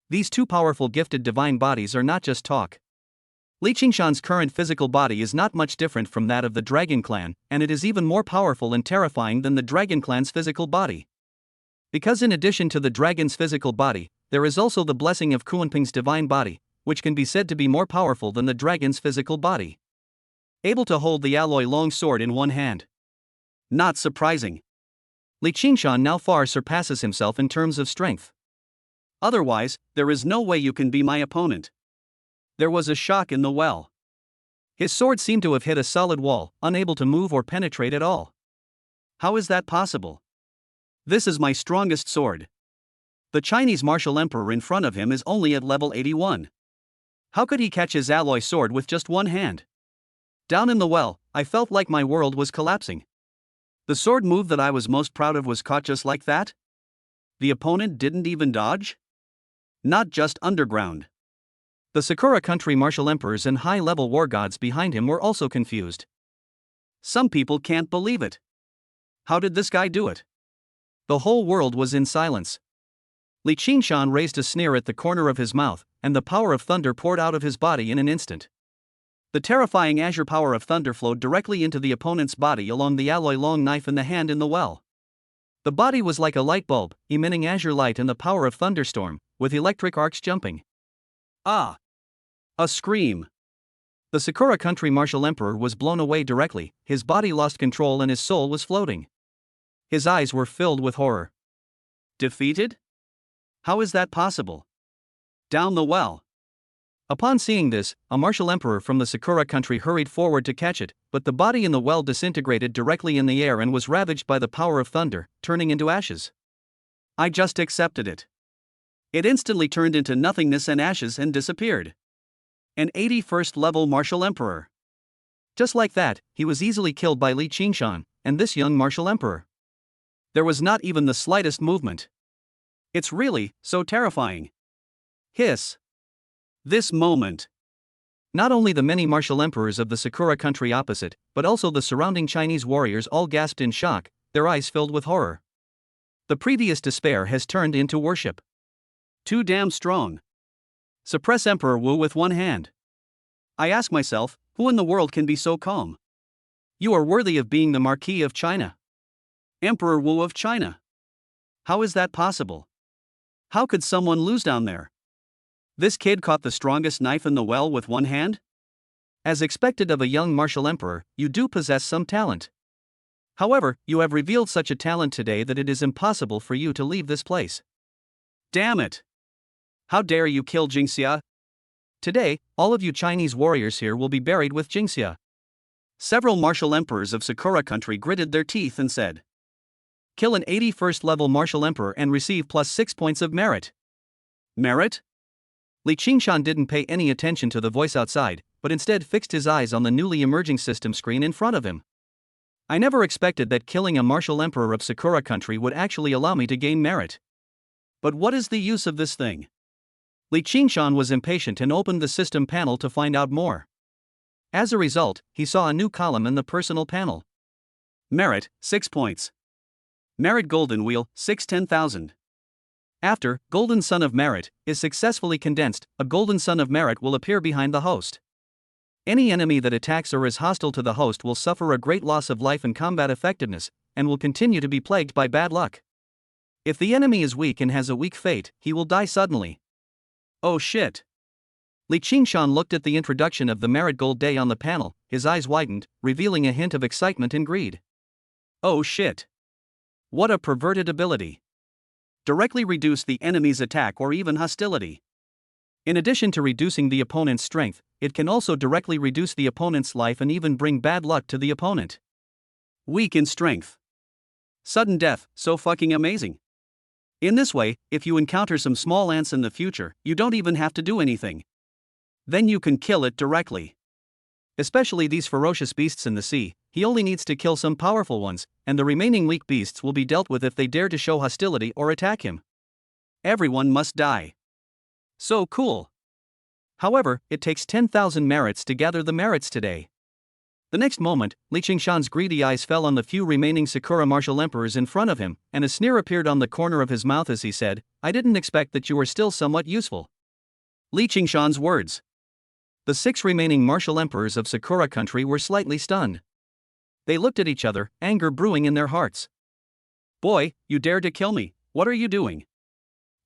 These two powerful gifted divine bodies are not just talk. Li Qingshan's current physical body is not much different from that of the Dragon Clan, and it is even more powerful and terrifying than the Dragon Clan's physical body. Because in addition to the dragon's physical body, there is also the blessing of Kunping's divine body, which can be said to be more powerful than the dragon's physical body. Able to hold the alloy long sword in one hand. Not surprising. Li Qingshan now far surpasses himself in terms of strength. Otherwise, there is no way you can be my opponent. There was a shock in the well. His sword seemed to have hit a solid wall, unable to move or penetrate at all. How is that possible? This is my strongest sword. The Chinese martial emperor in front of him is only at level 81. How could he catch his alloy sword with just one hand? Down in the well, I felt like my world was collapsing. The sword move that I was most proud of was caught just like that? The opponent didn't even dodge? Not just underground. The Sakura country martial emperors and high-level war gods behind him were also confused. Some people can't believe it. How did this guy do it? The whole world was in silence. Li Qingshan raised a sneer at the corner of his mouth, and the power of thunder poured out of his body in an instant. The terrifying azure power of thunder flowed directly into the opponent's body along the alloy long knife in the hand in the well. The body was like a light bulb, emitting azure light and the power of thunderstorm, with electric arcs jumping. Ah! A scream. The Sakura country martial emperor was blown away directly, his body lost control and his soul was floating. His eyes were filled with horror. Defeated? How is that possible? Down the well. Upon seeing this, a martial emperor from the Sakura country hurried forward to catch it, but the body in the well disintegrated directly in the air and was ravaged by the power of thunder, turning into ashes. I just accepted it. It instantly turned into nothingness and ashes and disappeared. An 81st level martial emperor. Just like that, he was easily killed by Li Qingshan and this young martial emperor. There was not even the slightest movement. It's really so terrifying. Hiss. This moment. Not only the many martial emperors of the Sakura country opposite, but also the surrounding Chinese warriors all gasped in shock, their eyes filled with horror. The previous despair has turned into worship. Too damn strong. Suppress Emperor Wu with one hand. I ask myself, who in the world can be so calm? You are worthy of being the Marquis of China. Emperor Wu of China. How is that possible? How could someone lose down there? This kid caught the strongest knife in the well with one hand? As expected of a young martial emperor, you do possess some talent. However, you have revealed such a talent today that it is impossible for you to leave this place. Damn it! How dare you kill Jingxia? Today, all of you Chinese warriors here will be buried with Jingxia. Several martial emperors of Sakura country gritted their teeth and said, kill an 81st level martial emperor and receive plus 6 points of merit. Merit? Li Qingshan didn't pay any attention to the voice outside, but instead fixed his eyes on the newly emerging system screen in front of him. I never expected that killing a martial emperor of Sakura country would actually allow me to gain merit. But what is the use of this thing? Li Qingshan was impatient and opened the system panel to find out more. As a result, he saw a new column in the personal panel. Merit, 6 points. Merit Golden Wheel, 610,000. After Golden Sun of Merit is successfully condensed, a Golden Sun of Merit will appear behind the host. Any enemy that attacks or is hostile to the host will suffer a great loss of life and combat effectiveness, and will continue to be plagued by bad luck. If the enemy is weak and has a weak fate, he will die suddenly. Oh shit. Li Qingshan looked at the introduction of the Merit Gold Day on the panel, his eyes widened, revealing a hint of excitement and greed. Oh shit. What a perverted ability. Directly reduce the enemy's attack or even hostility. In addition to reducing the opponent's strength, it can also directly reduce the opponent's life and even bring bad luck to the opponent. Weak in strength. Sudden death, so fucking amazing. In this way, if you encounter some small ants in the future, you don't even have to do anything. Then you can kill it directly. Especially these ferocious beasts in the sea, he only needs to kill some powerful ones, and the remaining weak beasts will be dealt with if they dare to show hostility or attack him. Everyone must die. So cool. However, it takes 10,000 merits to gather the merits today. The next moment, Li Qingshan's greedy eyes fell on the few remaining Sakura martial emperors in front of him, and a sneer appeared on the corner of his mouth as he said, I didn't expect that you were still somewhat useful. Li Qingshan's words. The 6 remaining martial emperors of Sakura country were slightly stunned. They looked at each other, anger brewing in their hearts. Boy, you dared to kill me, what are you doing?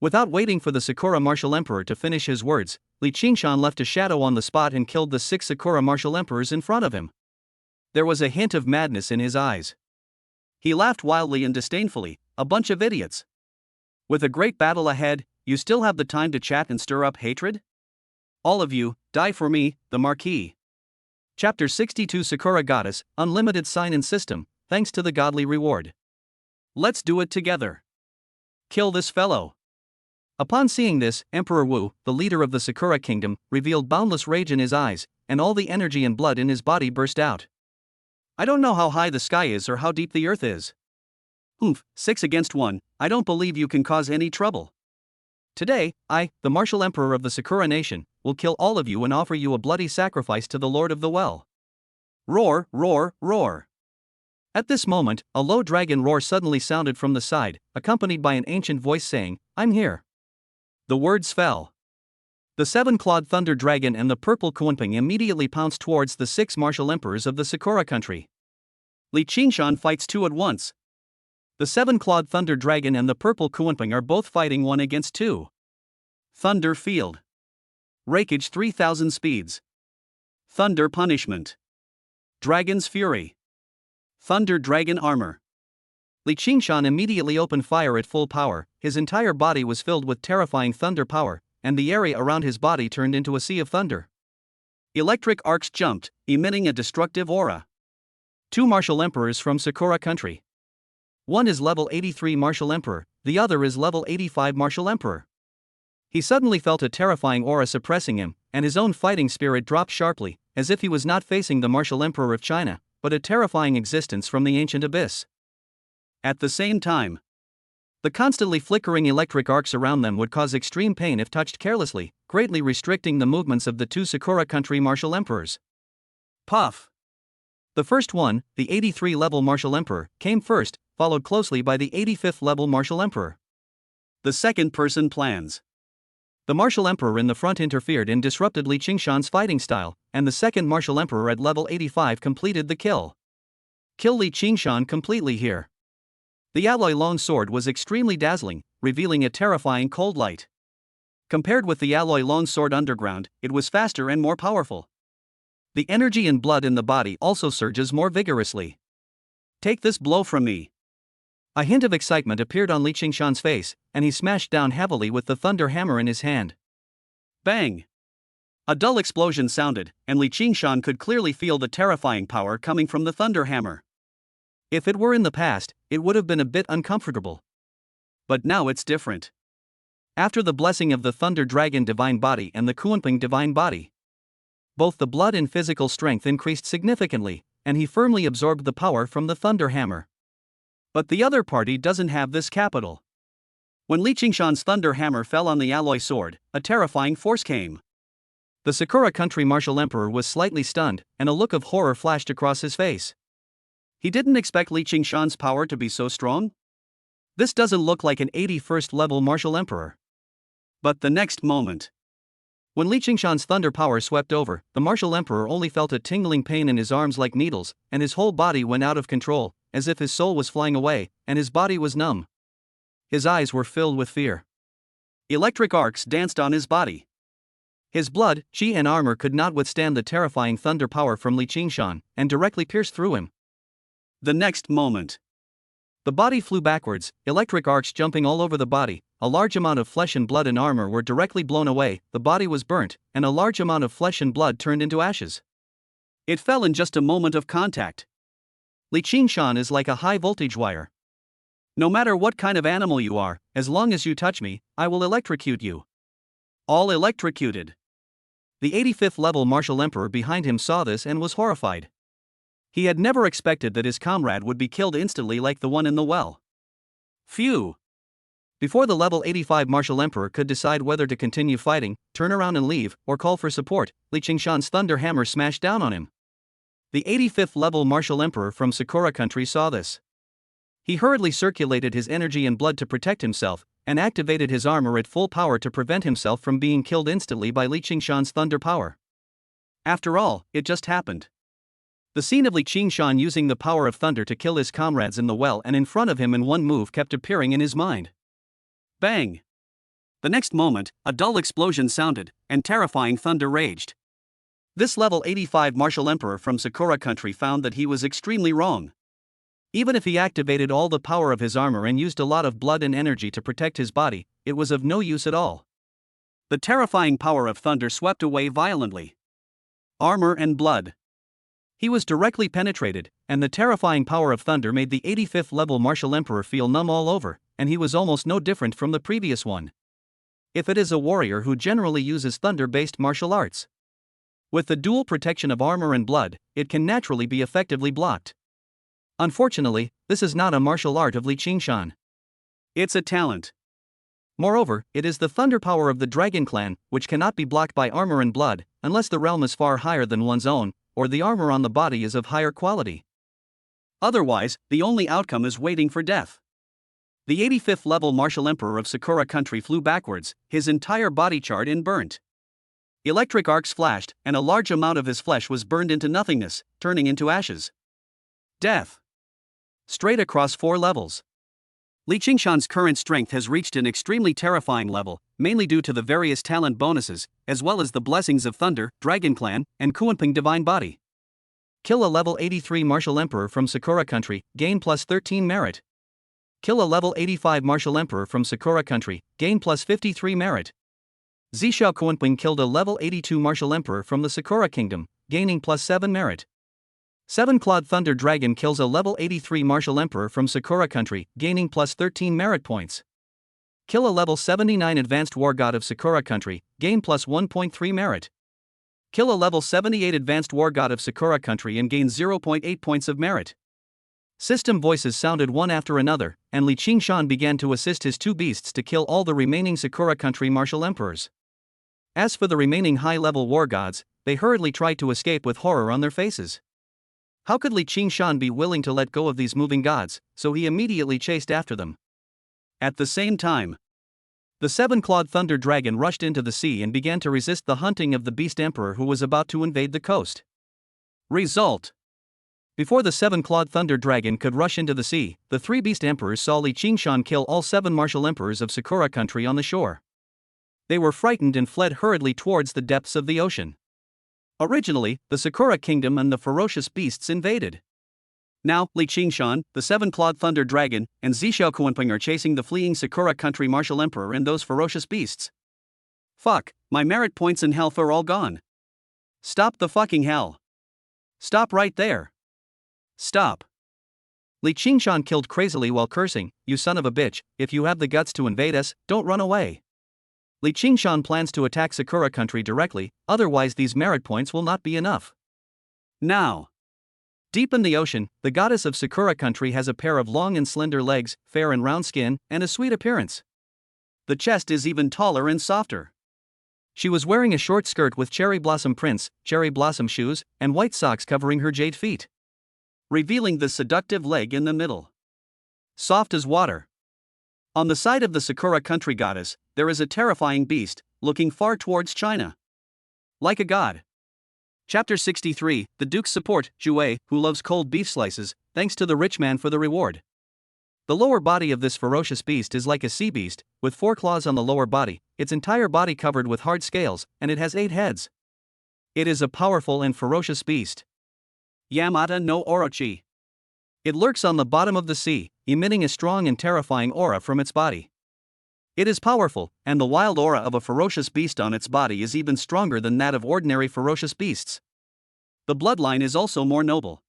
Without waiting for the Sakura martial emperor to finish his words, Li Qingshan left a shadow on the spot and killed the 6 Sakura martial emperors in front of him. There was a hint of madness in his eyes. He laughed wildly and disdainfully, a bunch of idiots. With a great battle ahead, you still have the time to chat and stir up hatred? All of you, die for me, the Marquis. Chapter 62 Sakura Goddess, Unlimited Sign and System, thanks to the godly reward. Let's do it together. Kill this fellow. Upon seeing this, Emperor Wu, the leader of the Sakura kingdom, revealed boundless rage in his eyes, and all the energy and blood in his body burst out. I don't know how high the sky is or how deep the earth is. 6 against 1, I don't believe you can cause any trouble. Today, I, the martial emperor of the Sakura nation, will kill all of you and offer you a bloody sacrifice to the Lord of the Well. Roar, roar, roar. At this moment, a low dragon roar suddenly sounded from the side, accompanied by an ancient voice saying, I'm here. The words fell. The 7-clawed thunder dragon and the purple Kunping immediately pounced towards the 6 martial emperors of the Sakura country. Li Qingshan fights 2 at once. The 7-clawed thunder dragon and the purple Kunping are both fighting 1 against 2. Thunder Field. Rakeage 3000 speeds. Thunder Punishment. Dragon's Fury. Thunder Dragon Armor. Li Qingshan immediately opened fire at full power. His entire body was filled with terrifying thunder power, and the area around his body turned into a sea of thunder. Electric arcs jumped, emitting a destructive aura. Two martial emperors from Sakura country. One is level 83 martial emperor, the other is level 85 martial emperor. He suddenly felt a terrifying aura suppressing him, and his own fighting spirit dropped sharply, as if he was not facing the martial emperor of China, but a terrifying existence from the ancient abyss. At the same time, the constantly flickering electric arcs around them would cause extreme pain if touched carelessly, greatly restricting the movements of the two Sakura country martial emperors. Puff! The first one, the 83 level martial emperor, came first, followed closely by the 85th level martial emperor. The second person plans. The martial emperor in the front interfered and disrupted Li Qingshan's fighting style, and the second martial emperor at level 85 completed the kill. Kill Li Qingshan completely here. The alloy long sword was extremely dazzling, revealing a terrifying cold light. Compared with the alloy long sword underground, it was faster and more powerful. The energy and blood in the body also surges more vigorously. Take this blow from me. A hint of excitement appeared on Li Qingshan's face, and he smashed down heavily with the thunder hammer in his hand. Bang! A dull explosion sounded, and Li Qingshan could clearly feel the terrifying power coming from the thunder hammer. If it were in the past, it would have been a bit uncomfortable. But now it's different. After the blessing of the Thunder Dragon Divine Body and the Kunpeng Divine Body, both the blood and physical strength increased significantly, and he firmly absorbed the power from the Thunder Hammer. But the other party doesn't have this capital. When Li Qingshan's Thunder Hammer fell on the alloy sword, a terrifying force came. The Sakura country martial emperor was slightly stunned, and a look of horror flashed across his face. He didn't expect Li Qingshan's power to be so strong. This doesn't look like an 81st level martial emperor. But the next moment, when Li Qingshan's thunder power swept over, the martial emperor only felt a tingling pain in his arms like needles, and his whole body went out of control, as if his soul was flying away, and his body was numb. His eyes were filled with fear. Electric arcs danced on his body. His blood, chi and armor could not withstand the terrifying thunder power from Li Qingshan, and directly pierced through him. The next moment, the body flew backwards, electric arcs jumping all over the body. A large amount of flesh and blood and armor were directly blown away, the body was burnt, and a large amount of flesh and blood turned into ashes. It fell in just a moment of contact. Li Qingshan is like a high-voltage wire. No matter what kind of animal you are, as long as you touch me, I will electrocute you. All electrocuted. The 85th level martial emperor behind him saw this and was horrified. He had never expected that his comrade would be killed instantly like the one in the well. Phew! Before the level 85 martial emperor could decide whether to continue fighting, turn around and leave, or call for support, Li Qingshan's thunder hammer smashed down on him. The 85th level martial emperor from Sakura country saw this. He hurriedly circulated his energy and blood to protect himself, and activated his armor at full power to prevent himself from being killed instantly by Li Qingshan's thunder power. After all, it just happened. The scene of Li Qingshan using the power of thunder to kill his comrades in the well and in front of him in one move kept appearing in his mind. Bang! The next moment, a dull explosion sounded, and terrifying thunder raged. This level 85 martial emperor from Sakura country found that he was extremely wrong. Even if he activated all the power of his armor and used a lot of blood and energy to protect his body, it was of no use at all. The terrifying power of thunder swept away violently. Armor and blood. He was directly penetrated, and the terrifying power of thunder made the 85th level martial emperor feel numb all over, and he was almost no different from the previous one. If it is a warrior who generally uses thunder-based martial arts, with the dual protection of armor and blood, it can naturally be effectively blocked. Unfortunately, this is not a martial art of Li Qingshan. It's a talent. Moreover, it is the thunder power of the Dragon Clan, which cannot be blocked by armor and blood, unless the realm is far higher than one's own, or the armor on the body is of higher quality. Otherwise, the only outcome is waiting for death. The 85th level martial emperor of Sakura country flew backwards, his entire body charred and burnt. Electric arcs flashed, and a large amount of his flesh was burned into nothingness, turning into ashes. Death. Straight across 4 levels. Li Qingshan's current strength has reached an extremely terrifying level, mainly due to the various talent bonuses, as well as the blessings of Thunder, Dragon Clan, and Kunpeng Divine Body. Kill a level 83 martial emperor from Sakura country, gain plus 13 merit. Kill a level 85 martial emperor from Sakura country, gain plus 53 merit. Zishao Kuanping killed a level 82 martial emperor from the Sakura kingdom, gaining plus 7 merit. 7-clawed thunder dragon kills a level 83 martial emperor from Sakura country, gaining plus 13 merit points. Kill a level 79 advanced war god of Sakura country, gain plus 1.3 merit. Kill a level 78 advanced war god of Sakura country and gain 0.8 points of merit. System voices sounded one after another, and Li Qingshan began to assist his 2 beasts to kill all the remaining Sakura country martial emperors. As for the remaining high-level war gods, they hurriedly tried to escape with horror on their faces. How could Li Qingshan be willing to let go of these moving gods, so he immediately chased after them. At the same time, the 7-clawed thunder dragon rushed into the sea and began to resist the hunting of the beast emperor who was about to invade the coast. Result: before the 7-clawed thunder dragon could rush into the sea, the 3 beast emperors saw Li Qingshan kill all 7 martial emperors of Sakura country on the shore. They were frightened and fled hurriedly towards the depths of the ocean. Originally, the Sakura kingdom and the ferocious beasts invaded. Now, Li Qingshan, the 7-clawed thunder dragon, and Zishao Kuanping are chasing the fleeing Sakura country martial emperor and those ferocious beasts. Fuck, my merit points and health are all gone. Stop the fucking hell. Stop right there. Stop. Li Qingshan killed crazily while cursing, "You son of a bitch, if you have the guts to invade us, don't run away." Li Qingshan plans to attack Sakura country directly, otherwise these merit points will not be enough. Now, deep in the ocean, the goddess of Sakura country has a pair of long and slender legs, fair and round skin, and a sweet appearance. The chest is even taller and softer. She was wearing a short skirt with cherry blossom prints, cherry blossom shoes, and white socks covering her jade feet, revealing the seductive leg in the middle. Soft as water. On the side of the Sakura country goddess, there is a terrifying beast, looking far towards China. Like a god. Chapter 63, The Duke's Support, Zhu, who loves cold beef slices, thanks to the rich man for the reward. The lower body of this ferocious beast is like a sea beast, with 4 claws on the lower body, its entire body covered with hard scales, and it has 8 heads. It is a powerful and ferocious beast. Yamata no Orochi. It lurks on the bottom of the sea, emitting a strong and terrifying aura from its body. It is powerful, and the wild aura of a ferocious beast on its body is even stronger than that of ordinary ferocious beasts. The bloodline is also more noble.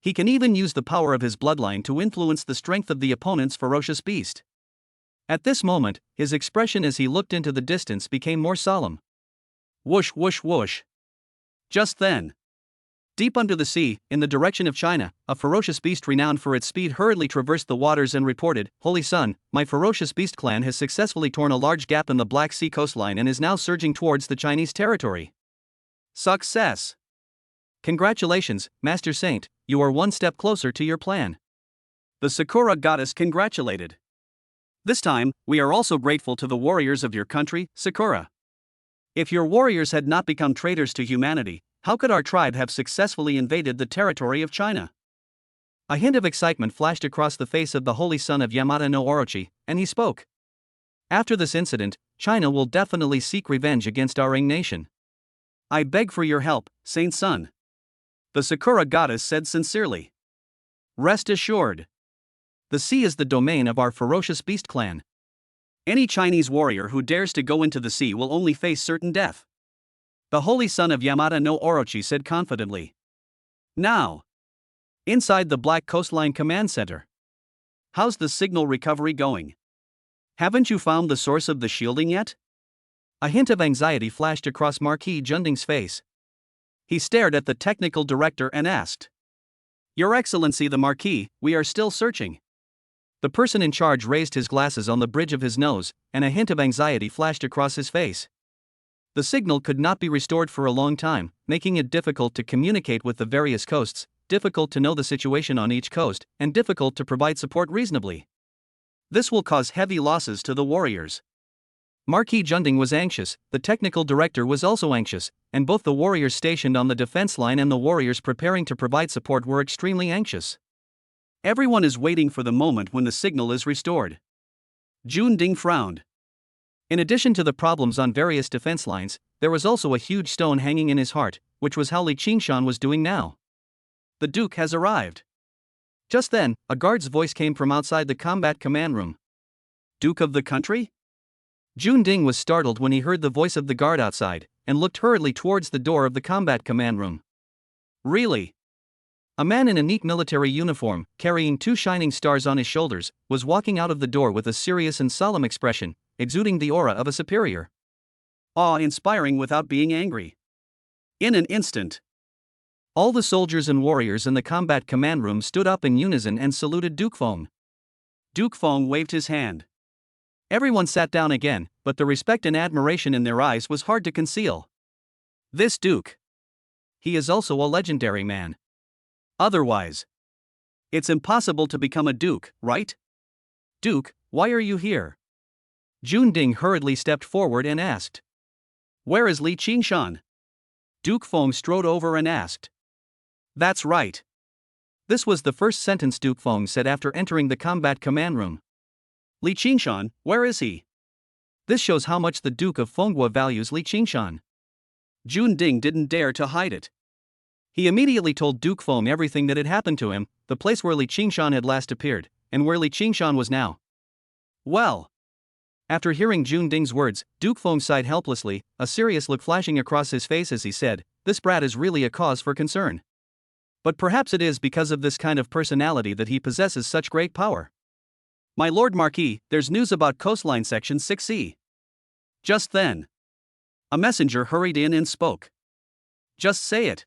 He can even use the power of his bloodline to influence the strength of the opponent's ferocious beast. At this moment, his expression as he looked into the distance became more solemn. Whoosh whoosh whoosh. Just then, deep under the sea, in the direction of China, a ferocious beast renowned for its speed hurriedly traversed the waters and reported, "Holy Sun, my ferocious beast clan has successfully torn a large gap in the Black Sea coastline and is now surging towards the Chinese territory. Success! Congratulations, Master Saint, you are one step closer to your plan." The Sakura goddess congratulated. "This time, we are also grateful to the warriors of your country, Sakura. If your warriors had not become traitors to humanity, how could our tribe have successfully invaded the territory of China?" A hint of excitement flashed across the face of the holy son of Yamata no Orochi, and he spoke. "After this incident, China will definitely seek revenge against our Ing nation. I beg for your help, Saint Sun," the Sakura goddess said sincerely. "Rest assured. The sea is the domain of our ferocious beast clan. Any Chinese warrior who dares to go into the sea will only face certain death," the holy son of Yamata no Orochi said confidently. Now, inside the Black Coastline Command Center. "How's the signal recovery going? Haven't you found the source of the shielding yet?" A hint of anxiety flashed across Marquis Junding's face. He stared at the technical director and asked, "Your Excellency the Marquis, we are still searching." The person in charge raised his glasses on the bridge of his nose, and a hint of anxiety flashed across his face. The signal could not be restored for a long time, making it difficult to communicate with the various coasts, difficult to know the situation on each coast, and difficult to provide support reasonably. This will cause heavy losses to the warriors. Marquis Junding was anxious, the technical director was also anxious, and both the warriors stationed on the defense line and the warriors preparing to provide support were extremely anxious. Everyone is waiting for the moment when the signal is restored. Junding frowned. In addition to the problems on various defense lines, there was also a huge stone hanging in his heart, which was how Li Qingshan was doing now. The Duke has arrived. Just then, a guard's voice came from outside the combat command room. Duke of the country? Jun Ding was startled when he heard the voice of the guard outside, and looked hurriedly towards the door of the combat command room. Really? A man in a neat military uniform, carrying 2 shining stars on his shoulders, was walking out of the door with a serious and solemn expression, exuding the aura of a superior. Awe-inspiring without being angry. In an instant, all the soldiers and warriors in the combat command room stood up in unison and saluted Duke Feng. Duke Feng waved his hand. Everyone sat down again, but the respect and admiration in their eyes was hard to conceal. This Duke. He is also a legendary man. Otherwise, it's impossible to become a Duke, right? Duke, why are you here? Jun Ding hurriedly stepped forward and asked. Where is Li Qingshan? Duke Feng strode over and asked. That's right. This was the first sentence Duke Feng said after entering the combat command room. Li Qingshan, where is he? This shows how much the Duke of Fenghua values Li Qingshan. Jun Ding didn't dare to hide it. He immediately told Duke Feng everything that had happened to him, the place where Li Qingshan had last appeared, and where Li Qingshan was now. Well. After hearing Jun Ding's words, Duke Feng sighed helplessly, a serious look flashing across his face as he said, this brat is really a cause for concern. But perhaps it is because of this kind of personality that he possesses such great power. My Lord Marquis, there's news about Coastline Section 6C. Just then, a messenger hurried in and spoke. Just say it.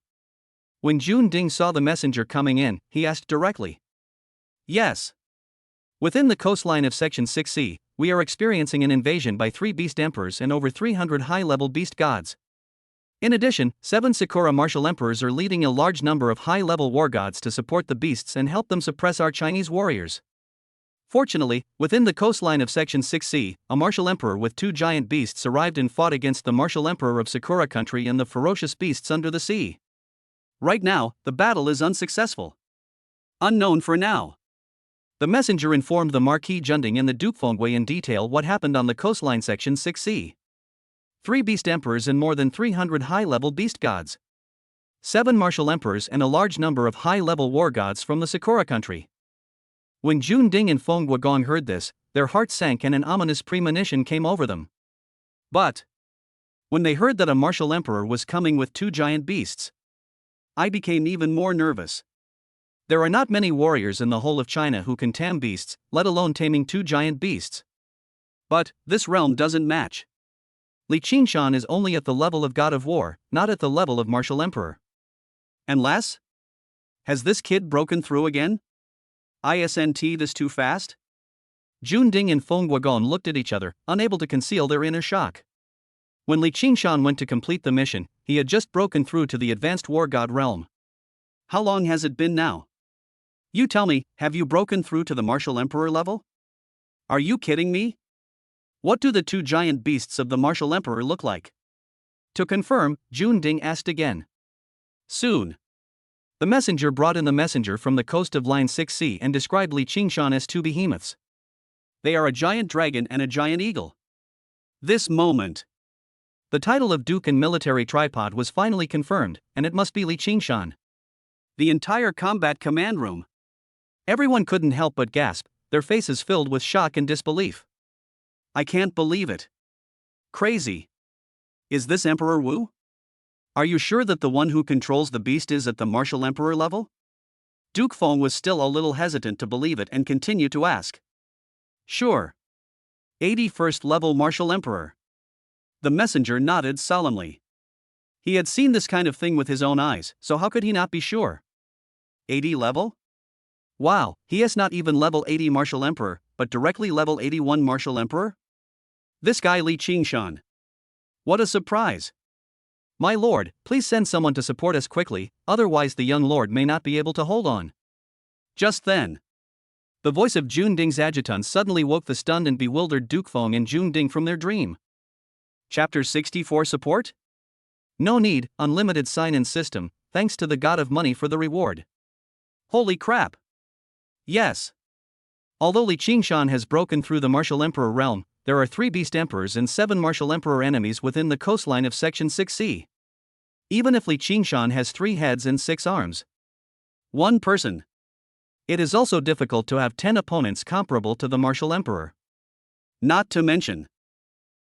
When Jun Ding saw the messenger coming in, he asked directly. Yes. Within the coastline of Section 6C, we are experiencing an invasion by 3 beast emperors and over 300 high-level beast gods. In addition, 7 Sakura martial emperors are leading a large number of high-level war gods to support the beasts and help them suppress our Chinese warriors. Fortunately, within the coastline of Section 6C, a martial emperor with 2 giant beasts arrived and fought against the martial emperor of Sakura country and the ferocious beasts under the sea. Right now, the battle is unsuccessful. Unknown for now. The messenger informed the Marquis Junding and the Duke Fenghui in detail what happened on the coastline Section 6C. 3 beast emperors and more than 300 high-level beast gods. 7 martial emperors and a large number of high-level war gods from the Sakura country. When Jun Ding and Feng Guogong heard this, their hearts sank and an ominous premonition came over them. But when they heard that a martial emperor was coming with 2 giant beasts, I became even more nervous. There are not many warriors in the whole of China who can tame beasts, let alone taming 2 giant beasts. But this realm doesn't match. Li Qingshan is only at the level of God of War, not at the level of martial emperor. Unless? Has this kid broken through again? Isn't this too fast? Jun Ding and Feng Guogong looked at each other, unable to conceal their inner shock. When Li Qingshan went to complete the mission, he had just broken through to the advanced war god realm. How long has it been now? You tell me, have you broken through to the martial emperor level? Are you kidding me? What do the 2 giant beasts of the martial emperor look like? To confirm, Jun Ding asked again. Soon. The messenger brought in the messenger from the coast of Line 6C and described Li Qingshan as 2 behemoths. They are a giant dragon and a giant eagle. This moment, the title of Duke and military tripod was finally confirmed, and it must be Li Qingshan. The entire combat command room. Everyone couldn't help but gasp, their faces filled with shock and disbelief. I can't believe it. Crazy. Is this Emperor Wu? Are you sure that the one who controls the beast is at the martial emperor level? Duke Feng was still a little hesitant to believe it and continued to ask. Sure. 81st level martial emperor. The messenger nodded solemnly. He had seen this kind of thing with his own eyes, so how could he not be sure? 80 level? Wow, he is not even level 80 martial emperor, but directly level 81 martial emperor? This guy Li Qingshan. What a surprise. My lord, please send someone to support us quickly, otherwise the young lord may not be able to hold on. Just then, the voice of Jun Ding's adjutant suddenly woke the stunned and bewildered Duke Feng and Jun Ding from their dream. Chapter 64 Support? No need, unlimited sign-in system, thanks to the god of money for the reward. Holy crap. Yes. Although Li Qingshan has broken through the martial emperor realm, there are 3 beast emperors and 7 martial emperor enemies within the coastline of Section 6C. Even if Li Qingshan has 3 heads and 6 arms. One person. It is also difficult to have 10 opponents comparable to the martial emperor. Not to mention,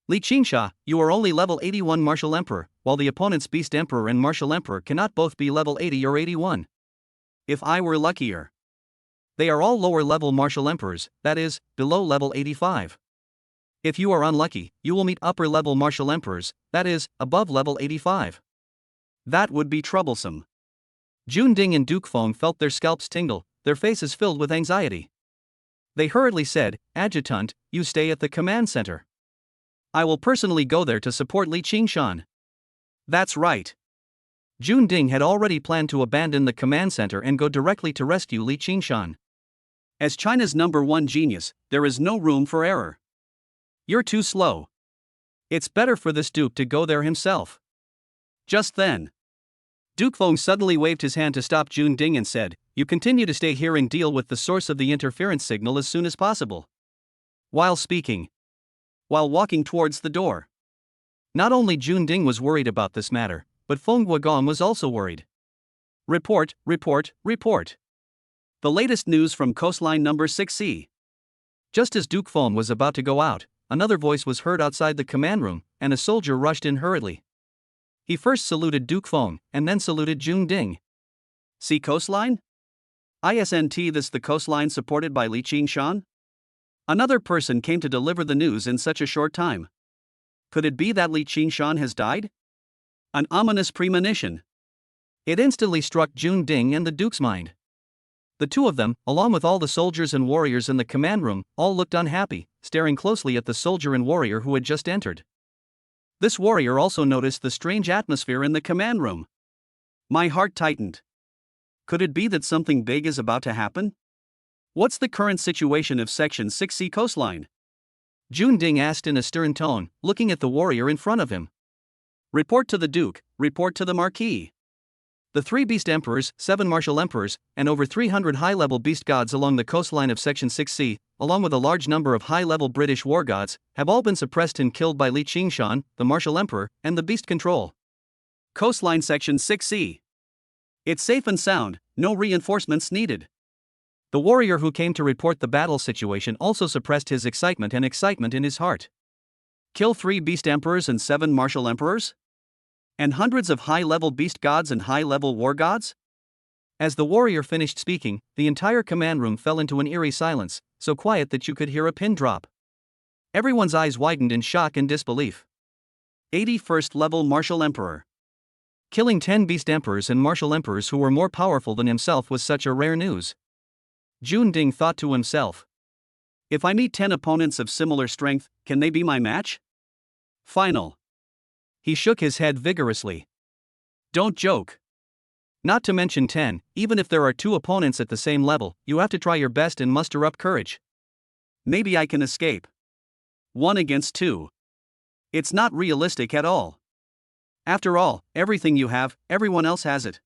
Li Qingsha, you are only level 81 martial emperor, while the opponent's beast emperor and martial emperor cannot both be level 80 or 81. If I were luckier. They are all lower level martial emperors, that is, below level 85. If you are unlucky, you will meet upper level martial emperors, that is, above level 85. That would be troublesome. Jun Ding and Duke Feng felt their scalps tingle, their faces filled with anxiety. They hurriedly said, "Adjutant, you stay at the command center. I will personally go there to support Li Qingshan." That's right. Jun Ding had already planned to abandon the command center and go directly to rescue Li Qingshan. As China's #1 genius, there is no room for error. You're too slow. It's better for this Duke to go there himself. Just then, Duke Feng suddenly waved his hand to stop Jun Ding and said, "You continue to stay here and deal with the source of the interference signal as soon as possible." While walking towards the door. Not only Jun Ding was worried about this matter, but Feng Guogong was also worried. Report. The latest news from coastline number 6C. Just as Duke Feng was about to go out, another voice was heard outside the command room, and a soldier rushed in hurriedly. He first saluted Duke Feng, and then saluted Jun Ding. "See coastline? Isn't this the coastline supported by Li Qingshan?" Another person came to deliver the news in such a short time. Could it be that Li Qingshan has died? An ominous premonition. It instantly struck Jun Ding and the Duke's mind. The two of them, along with all the soldiers and warriors in the command room, all looked unhappy, staring closely at the soldier and warrior who had just entered. This warrior also noticed the strange atmosphere in the command room. My heart tightened. Could it be that something big is about to happen? What's the current situation of Section 6C coastline? Jun Ding asked in a stern tone, looking at the warrior in front of him. Report to the Duke, report to the Marquis. The 3 beast emperors, 7 martial emperors, and over 300 high-level beast gods along the coastline of Section 6C, along with a large number of high-level British war gods, have all been suppressed and killed by Li Qingshan, the martial emperor, and the beast control. Coastline Section 6C. It's safe and sound, no reinforcements needed. The warrior who came to report the battle situation also suppressed his excitement in his heart. Kill 3 beast emperors and 7 martial emperors? And hundreds of high-level beast gods and high-level war gods? As the warrior finished speaking, the entire command room fell into an eerie silence, so quiet that you could hear a pin drop. Everyone's eyes widened in shock and disbelief. 81st level martial emperor. Killing 10 beast emperors and martial emperors who were more powerful than himself was such a rare news. Jun Ding thought to himself. If I meet 10 opponents of similar strength, can they be my match? Final. He shook his head vigorously. Don't joke. Not to mention 10, even if there are 2 opponents at the same level, you have to try your best and muster up courage. Maybe I can escape. 1 against 2. It's not realistic at all. After all, everything you have, everyone else has it.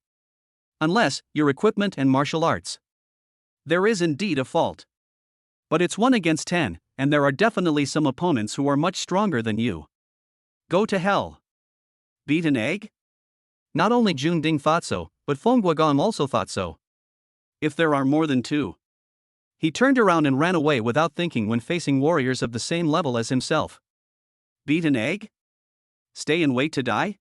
Unless, your equipment and martial arts. There is indeed a fault. But it's 1 against 10, and there are definitely some opponents who are much stronger than you. Go to hell. Beat an egg? Not only Jun Ding thought so, but Feng Guogong also thought so. If there are more than 2. He turned around and ran away without thinking when facing warriors of the same level as himself. Beat an egg? Stay and wait to die?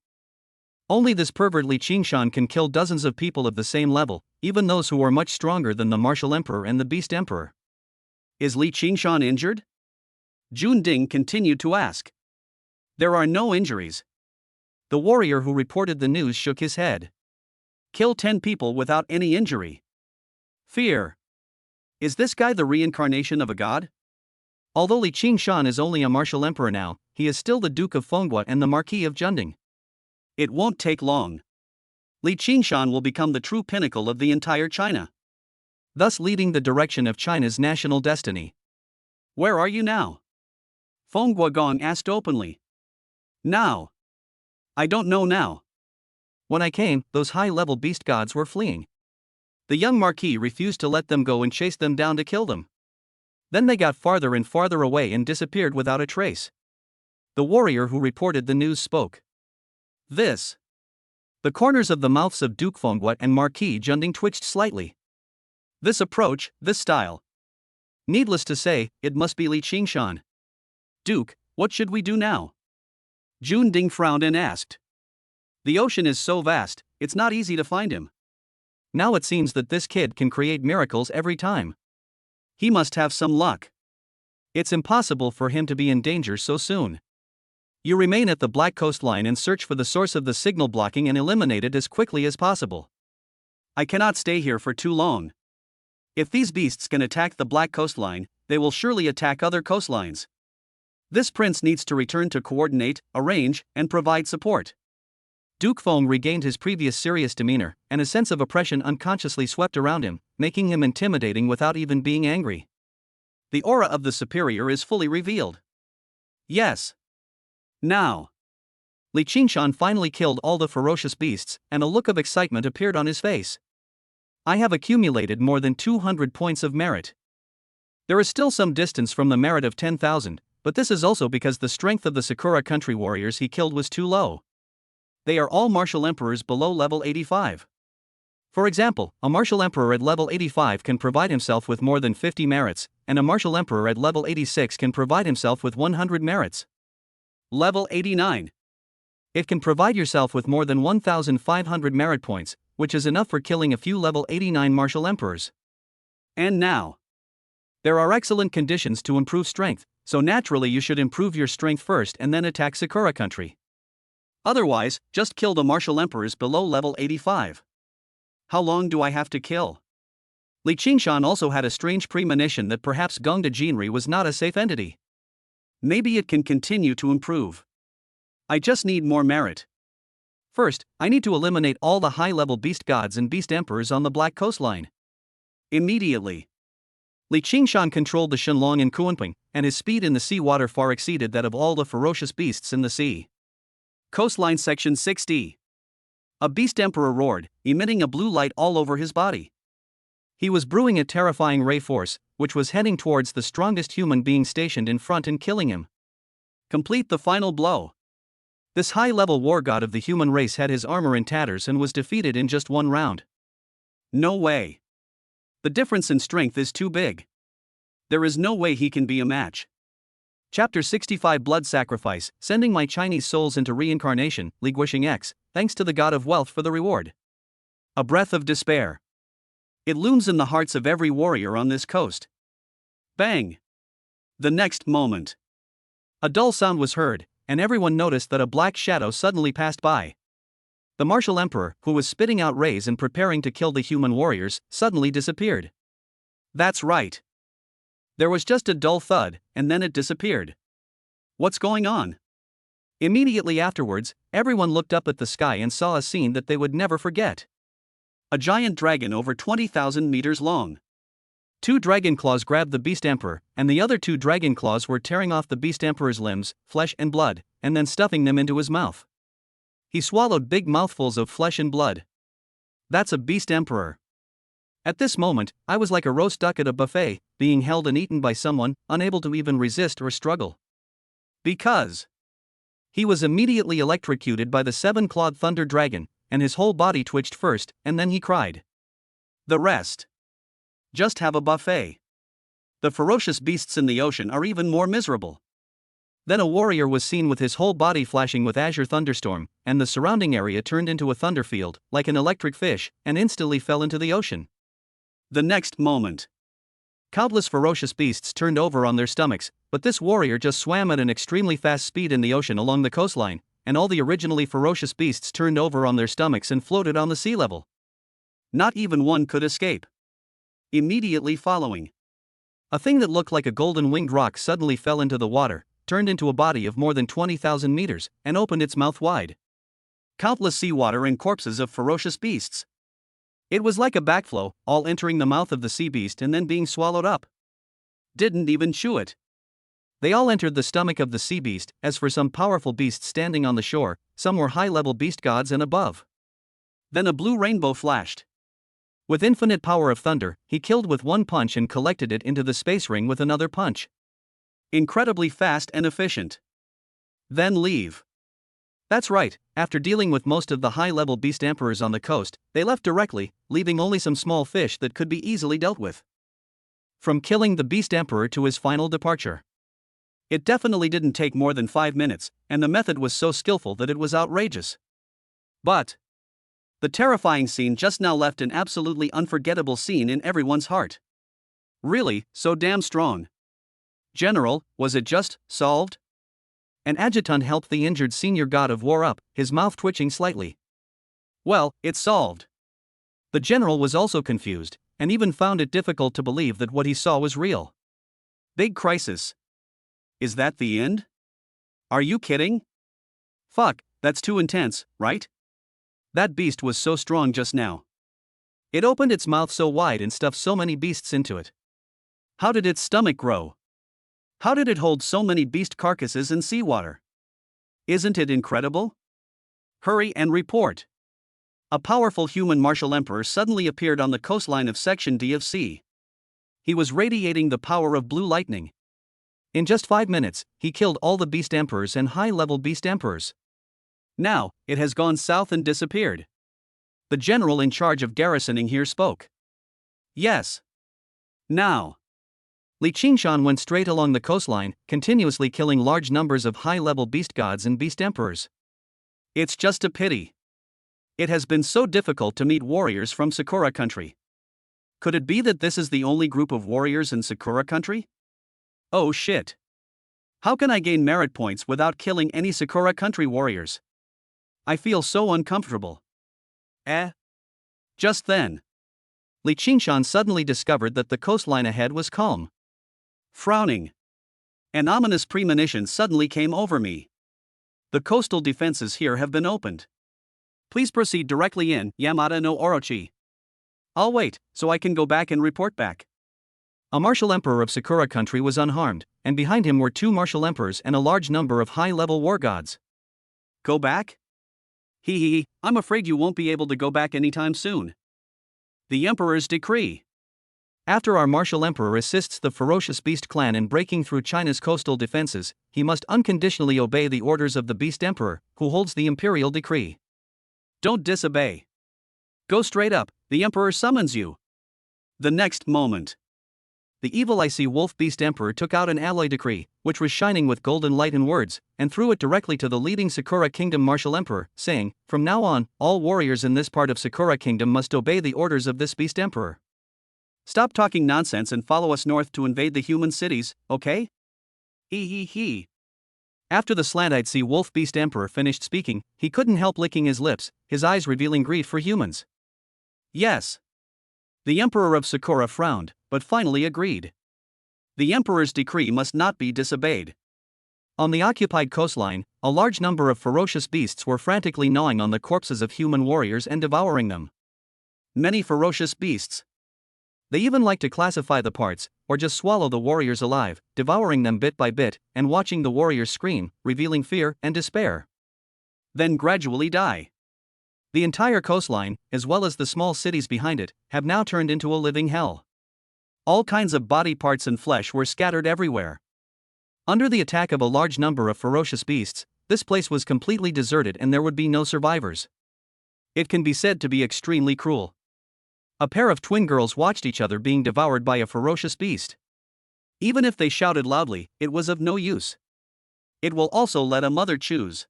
Only this pervert Li Qingshan can kill dozens of people of the same level, even those who are much stronger than the martial emperor and the beast emperor. Is Li Qingshan injured? Jun Ding continued to ask. There are no injuries. The warrior who reported the news shook his head. Kill 10 people without any injury. Fear. Is this guy the reincarnation of a god? Although Li Qingshan is only a martial emperor now, he is still the Duke of Fenghua and the Marquis of Junding. It won't take long. Li Qingshan will become the true pinnacle of the entire China, thus leading the direction of China's national destiny. Where are you now? Feng Guogong asked openly. Now. I don't know now. When I came, those high-level beast gods were fleeing. The young Marquis refused to let them go and chased them down to kill them. Then they got farther and farther away and disappeared without a trace. The warrior who reported the news spoke. The corners of the mouths of Duke Fenghua and Marquis Junding twitched slightly. This approach, this style. Needless to say, it must be Li Qingshan. Duke, what should we do now? Jun Ding frowned and asked. The ocean is so vast, it's not easy to find him. Now it seems that this kid can create miracles every time. He must have some luck. It's impossible for him to be in danger so soon. You remain at the Black Coastline and search for the source of the signal blocking and eliminate it as quickly as possible. I cannot stay here for too long. If these beasts can attack the Black Coastline, they will surely attack other coastlines. This prince needs to return to coordinate, arrange, and provide support. Duke Feng regained his previous serious demeanor, and a sense of oppression unconsciously swept around him, making him intimidating without even being angry. The aura of the superior is fully revealed. Yes. Now. Li Qingshan finally killed all the ferocious beasts, and a look of excitement appeared on his face. I have accumulated more than 200 points of merit. There is still some distance from the merit of 10,000, but this is also because the strength of the Sakura country warriors he killed was too low. They are all martial emperors below level 85. For example, a martial emperor at level 85 can provide himself with more than 50 merits, and a martial emperor at level 86 can provide himself with 100 merits. Level 89. It can provide yourself with more than 1,500 merit points, which is enough for killing a few level 89 martial emperors. And now. There are excellent conditions to improve strength, so naturally you should improve your strength first and then attack Sakura country. Otherwise, just kill the martial emperors below level 85. How long do I have to kill? Li Qingshan also had a strange premonition that perhaps Gongda Jinri was not a safe entity. Maybe it can continue to improve. I just need more merit. First, I need to eliminate all the high-level beast gods and beast emperors on the Black Coastline. Immediately. Li Qingshan controlled the Shenlong in Kunping, and his speed in the seawater far exceeded that of all the ferocious beasts in the sea. Coastline Section 60. A beast emperor roared, emitting a blue light all over his body. He was brewing a terrifying ray force, which was heading towards the strongest human being stationed in front and killing him. Complete the final blow. This high-level war god of the human race had his armor in tatters and was defeated in just one round. No way. The difference in strength is too big. There is no way he can be a match. Chapter 65 Blood Sacrifice, sending my Chinese souls into reincarnation, Li Guixing X, thanks to the god of wealth for the reward. A breath of despair. It looms in the hearts of every warrior on this coast. Bang! The next moment. A dull sound was heard, and everyone noticed that a black shadow suddenly passed by. The martial emperor, who was spitting out rays and preparing to kill the human warriors, suddenly disappeared. That's right. There was just a dull thud, and then it disappeared. What's going on? Immediately afterwards, everyone looked up at the sky and saw a scene that they would never forget. A giant dragon over 20,000 meters long. 2 dragon claws grabbed the beast emperor, and the other 2 dragon claws were tearing off the beast emperor's limbs, flesh and blood, and then stuffing them into his mouth. He swallowed big mouthfuls of flesh and blood. That's a beast emperor. At this moment, I was like a roast duck at a buffet, being held and eaten by someone, unable to even resist or struggle. Because he was immediately electrocuted by the 7-clawed thunder dragon, and his whole body twitched first, and then he cried. The rest. Just have a buffet. The ferocious beasts in the ocean are even more miserable. Then a warrior was seen with his whole body flashing with azure thunderstorm, and the surrounding area turned into a thunderfield, like an electric fish, and instantly fell into the ocean. The next moment. Countless ferocious beasts turned over on their stomachs, but this warrior just swam at an extremely fast speed in the ocean along the coastline, and all the originally ferocious beasts turned over on their stomachs and floated on the sea level. Not even one could escape. Immediately following, a thing that looked like a golden winged rock suddenly fell into the water, turned into a body of more than 20,000 meters, and opened its mouth wide. Countless seawater and corpses of ferocious beasts. It was like a backflow, all entering the mouth of the sea beast and then being swallowed up. Didn't even chew it. They all entered the stomach of the sea beast. As for some powerful beasts standing on the shore, some were high-level beast gods and above. Then a blue rainbow flashed. With infinite power of thunder, he killed with one punch and collected it into the space ring with another punch. Incredibly fast and efficient. Then leave. That's right, after dealing with most of the high-level beast emperors on the coast, they left directly, leaving only some small fish that could be easily dealt with. From killing the beast emperor to his final departure. It definitely didn't take more than 5 minutes, and the method was so skillful that it was outrageous. But the terrifying scene just now left an absolutely unforgettable scene in everyone's heart. Really, so damn strong. General, was it just solved? An adjutant helped the injured senior god of war up, his mouth twitching slightly. Well, it's solved. The general was also confused, and even found it difficult to believe that what he saw was real. Big crisis. Is that the end? Are you kidding? Fuck, that's too intense, right? That beast was so strong just now. It opened its mouth so wide and stuffed so many beasts into it. How did its stomach grow? How did it hold so many beast carcasses in seawater? Isn't it incredible? Hurry and report. A powerful human martial emperor suddenly appeared on the coastline of Section D of sea. He was radiating the power of blue lightning. In just 5 minutes, he killed all the beast emperors and high-level beast emperors. Now, it has gone south and disappeared. The general in charge of garrisoning here spoke. Yes. Now. Li Qingshan went straight along the coastline, continuously killing large numbers of high-level beast gods and beast emperors. It's just a pity. It has been so difficult to meet warriors from Sakura country. Could it be that this is the only group of warriors in Sakura country? Oh shit. How can I gain merit points without killing any Sakura country warriors? I feel so uncomfortable. Just then, Li Qingshan suddenly discovered that the coastline ahead was calm. Frowning. An ominous premonition suddenly came over me. The coastal defenses here have been opened. Please proceed directly in Yamada no Orochi. I'll wait, so I can go back and report back. A martial emperor of Sakura country was unharmed, and behind him were 2 martial emperors and a large number of high-level war gods. Go back? I'm afraid you won't be able to go back anytime soon. The Emperor's decree. After our martial emperor assists the ferocious beast clan in breaking through China's coastal defenses, he must unconditionally obey the orders of the beast emperor, who holds the imperial decree. Don't disobey. Go straight up, the emperor summons you. The next moment, the evil icy wolf beast emperor took out an alloy decree, which was shining with golden light and words, and threw it directly to the leading Sakura kingdom martial emperor, saying, "From now on, all warriors in this part of Sakura kingdom must obey the orders of this beast emperor. Stop talking nonsense and follow us north to invade the human cities, okay?" After the slant-eyed sea wolf beast emperor finished speaking, he couldn't help licking his lips, his eyes revealing greed for humans. Yes. The emperor of Sakura frowned, but finally agreed. The emperor's decree must not be disobeyed. On the occupied coastline, a large number of ferocious beasts were frantically gnawing on the corpses of human warriors and devouring them. Many ferocious beasts. They even like to classify the parts, or just swallow the warriors alive, devouring them bit by bit, and watching the warriors scream, revealing fear and despair. Then gradually die. The entire coastline, as well as the small cities behind it, have now turned into a living hell. All kinds of body parts and flesh were scattered everywhere. Under the attack of a large number of ferocious beasts, this place was completely deserted and there would be no survivors. It can be said to be extremely cruel. A pair of twin girls watched each other being devoured by a ferocious beast. Even if they shouted loudly, it was of no use. It will also let a mother choose.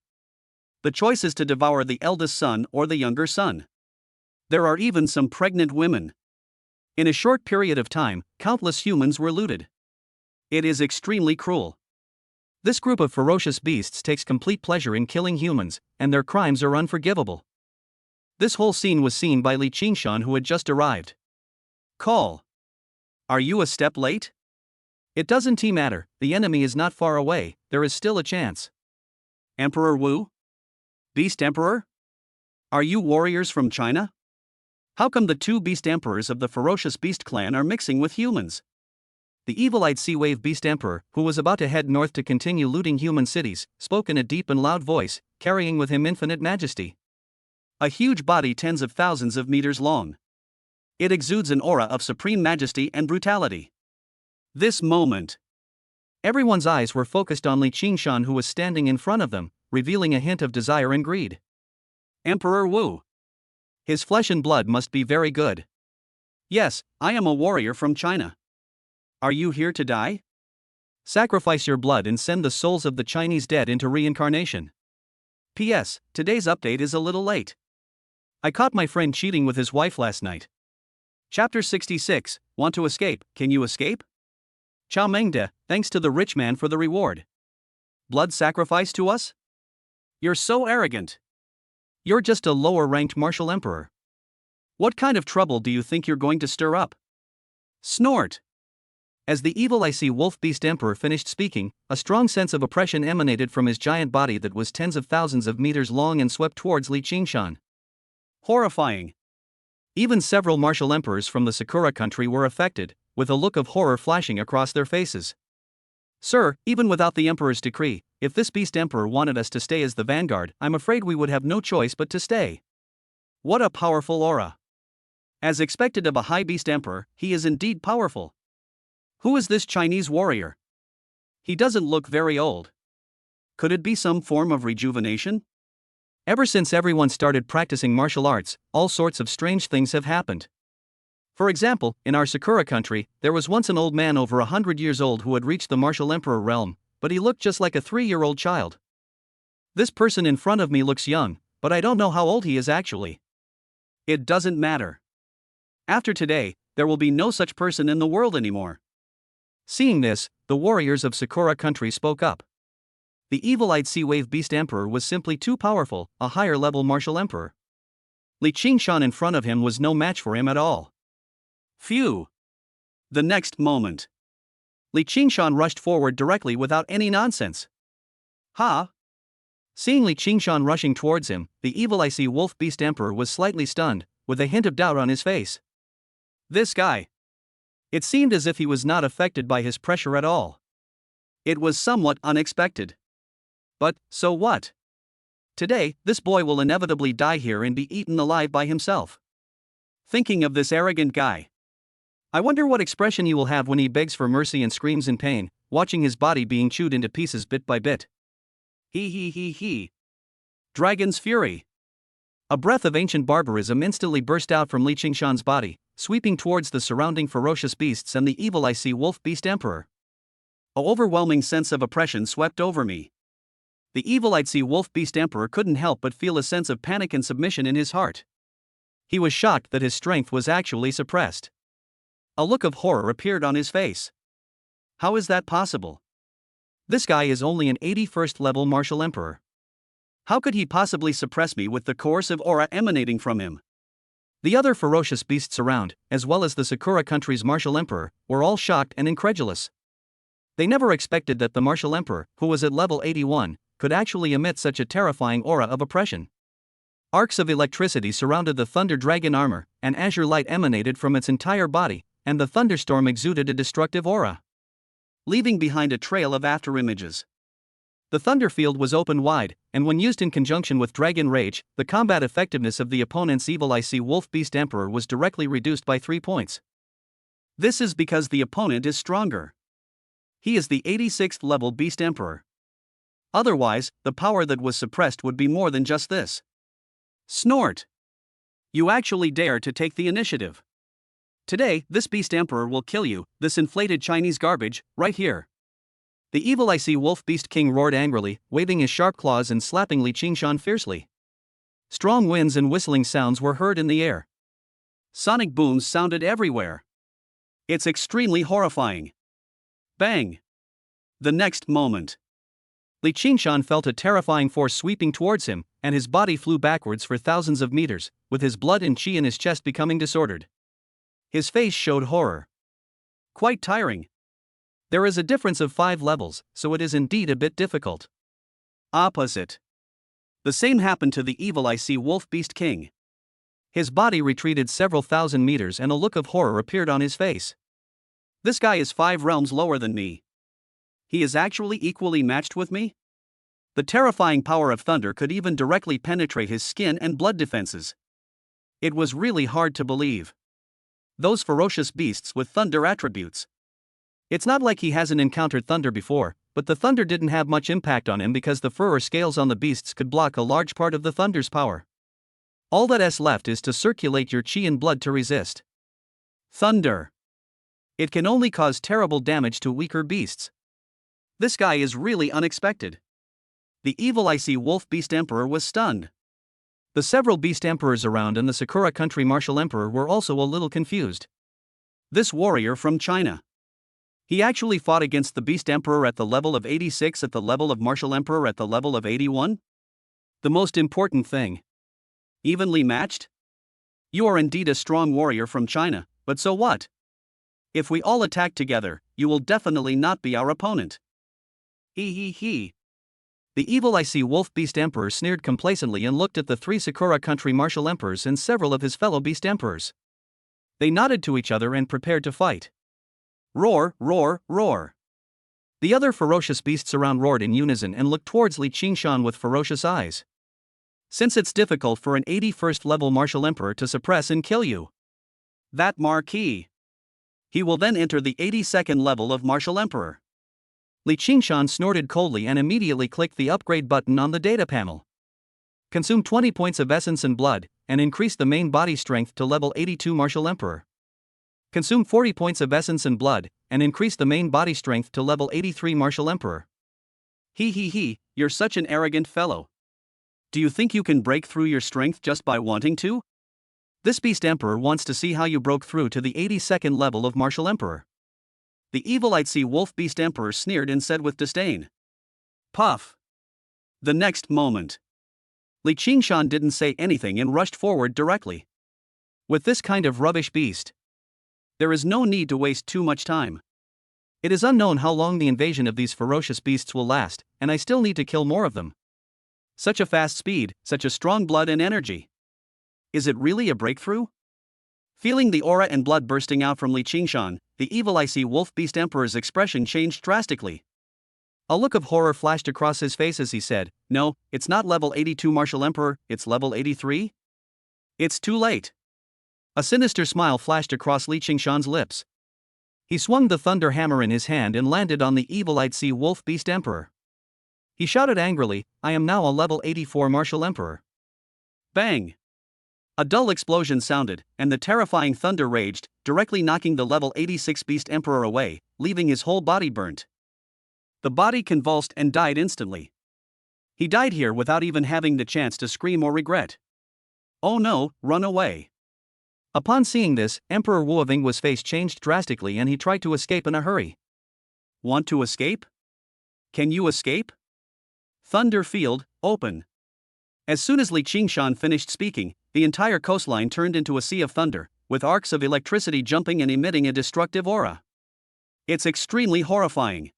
The choice is to devour the eldest son or the younger son. There are even some pregnant women. In a short period of time, countless humans were looted. It is extremely cruel. This group of ferocious beasts takes complete pleasure in killing humans, and their crimes are unforgivable. This whole scene was seen by Li Qingshan, who had just arrived. Call. Are you a step late? It doesn't matter, the enemy is not far away, there is still a chance. Emperor Wu? Beast Emperor? Are you warriors from China? How come the 2 beast emperors of the ferocious beast clan are mixing with humans? The evil-eyed sea wave beast emperor, who was about to head north to continue looting human cities, spoke in a deep and loud voice, carrying with him infinite majesty. A huge body tens of thousands of meters long. It exudes an aura of supreme majesty and brutality. This moment, everyone's eyes were focused on Li Qingshan, who was standing in front of them, revealing a hint of desire and greed. Emperor Wu. His flesh and blood must be very good. Yes, I am a warrior from China. Are you here to die? Sacrifice your blood and send the souls of the Chinese dead into reincarnation. P.S. Today's update is a little late. I caught my friend cheating with his wife last night. Chapter 66, Want to escape, can you escape? Chow Mengde, thanks to the rich man for the reward. Blood sacrifice to us? You're so arrogant. You're just a lower-ranked martial emperor. What kind of trouble do you think you're going to stir up? Snort. As the evil icy wolf beast emperor finished speaking, a strong sense of oppression emanated from his giant body that was tens of thousands of meters long and swept towards Li Qingshan. Horrifying. Even several martial emperors from the Sakura country were affected, with a look of horror flashing across their faces. Sir, even without the emperor's decree, if this beast emperor wanted us to stay as the vanguard, I'm afraid we would have no choice but to stay. What a powerful aura. As expected of a high beast emperor, he is indeed powerful. Who is this Chinese warrior? He doesn't look very old. Could it be some form of rejuvenation? Ever since everyone started practicing martial arts, all sorts of strange things have happened. For example, in our Sakura country, there was once an old man over 100 years old who had reached the martial emperor realm, but he looked just like a 3-year-old child. This person in front of me looks young, but I don't know how old he is actually. It doesn't matter. After today, there will be no such person in the world anymore. Seeing this, the warriors of Sakura country spoke up. The evil-eyed sea wave beast emperor was simply too powerful, a higher-level martial emperor. Li Qingshan in front of him was no match for him at all. Phew! The next moment, Li Qingshan rushed forward directly without any nonsense. Ha! Seeing Li Qingshan rushing towards him, the evil icy wolf beast emperor was slightly stunned, with a hint of doubt on his face. This guy. It seemed as if he was not affected by his pressure at all. It was somewhat unexpected. But, so what? Today, this boy will inevitably die here and be eaten alive by himself. Thinking of this arrogant guy. I wonder what expression he will have when he begs for mercy and screams in pain, watching his body being chewed into pieces bit by bit. He. Dragon's fury. A breath of ancient barbarism instantly burst out from Li Qingshan's body, sweeping towards the surrounding ferocious beasts and the evil icy wolf beast emperor. An overwhelming sense of oppression swept over me. The evil icy wolf beast emperor couldn't help but feel a sense of panic and submission in his heart. He was shocked that his strength was actually suppressed. A look of horror appeared on his face. How is that possible? This guy is only an 81st level martial emperor. How could he possibly suppress me with the coercive aura emanating from him? The other ferocious beasts around, as well as the Sakura country's martial emperor, were all shocked and incredulous. They never expected that the martial emperor, who was at level 81, could actually emit such a terrifying aura of oppression. Arcs of electricity surrounded the thunder dragon armor, and azure light emanated from its entire body, and the thunderstorm exuded a destructive aura, leaving behind a trail of afterimages. The thunder field was open wide, and when used in conjunction with Dragon Rage, the combat effectiveness of the opponent's evil icy wolf beast emperor was directly reduced by 3 points. This is because the opponent is stronger. He is the 86th level beast emperor. Otherwise, the power that was suppressed would be more than just this. Snort! You actually dare to take the initiative. Today, this beast emperor will kill you, this inflated Chinese garbage, right here. The evil icy wolf beast king roared angrily, waving his sharp claws and slapping Li Qingshan fiercely. Strong winds and whistling sounds were heard in the air. Sonic booms sounded everywhere. It's extremely horrifying. Bang! The next moment, Li Qingshan felt a terrifying force sweeping towards him, and his body flew backwards for thousands of meters, with his blood and qi in his chest becoming disordered. His face showed horror. Quite tiring. There is a difference of 5 levels, so it is indeed a bit difficult. Opposite. The same happened to the evil icy wolf beast king. His body retreated several thousand meters and a look of horror appeared on his face. This guy is 5 realms lower than me. He is actually equally matched with me? The terrifying power of thunder could even directly penetrate his skin and blood defenses. It was really hard to believe. Those ferocious beasts with thunder attributes. It's not like he hasn't encountered thunder before, But the thunder didn't have much impact on him because the fur or scales on the beasts could block a large part of the thunder's power. All that's left is to circulate your chi and blood to resist. Thunder. It can only cause terrible damage to weaker beasts. This guy is really unexpected. The evil icy wolf beast emperor was stunned. The several beast emperors around and the Sakura country martial emperor were also a little confused. This warrior from China. He actually fought against the beast emperor at the level of 86, at the level of martial emperor at the level of 81? The most important thing. Evenly matched? You are indeed a strong warrior from China, but so what? If we all attack together, you will definitely not be our opponent. He. The evil icy wolf beast emperor sneered complacently and looked at the three Sakura country martial emperors and several of his fellow beast emperors. They nodded to each other and prepared to fight. Roar, roar, roar. The other ferocious beasts around roared in unison and looked towards Li Qingshan with ferocious eyes. Since it's difficult for an 81st level martial emperor to suppress and kill you. That marquee. He will then enter the 82nd level of martial emperor. Li Qingshan snorted coldly and immediately clicked the upgrade button on the data panel. Consume 20 points of essence and blood, and increase the main body strength to level 82 martial emperor. Consume 40 points of essence and blood, and increase the main body strength to level 83 martial emperor. He, you're such an arrogant fellow. Do you think you can break through your strength just by wanting to? This beast emperor wants to see how you broke through to the 82nd level of martial emperor. The evil icy wolf beast emperor sneered and said with disdain. Puff. The next moment. Li Qingshan didn't say anything and rushed forward directly. With this kind of rubbish beast, there is no need to waste too much time. It is unknown how long the invasion of these ferocious beasts will last, and I still need to kill more of them. Such a fast speed, such a strong blood and energy. Is it really a breakthrough? Feeling the aura and blood bursting out from Li Qingshan, the evil icy wolf beast emperor's expression changed drastically. A look of horror flashed across his face as he said, "No, it's not level 82 martial emperor, it's level 83? It's too late." A sinister smile flashed across Li Qingshan's lips. He swung the thunder hammer in his hand and landed on the evil icy wolf beast emperor. He shouted angrily, "I am now a level 84 martial emperor." Bang! A dull explosion sounded, and the terrifying thunder raged, directly knocking the level 86 beast emperor away, leaving his whole body burnt. The body convulsed and died instantly. He died here without even having the chance to scream or regret. Oh no, run away. Upon seeing this, Emperor Wuoving's face changed drastically and he tried to escape in a hurry. Want to escape? Can you escape? Thunder field, open. As soon as Li Qingshan finished speaking, the entire coastline turned into a sea of thunder, with arcs of electricity jumping and emitting a destructive aura. It's extremely horrifying.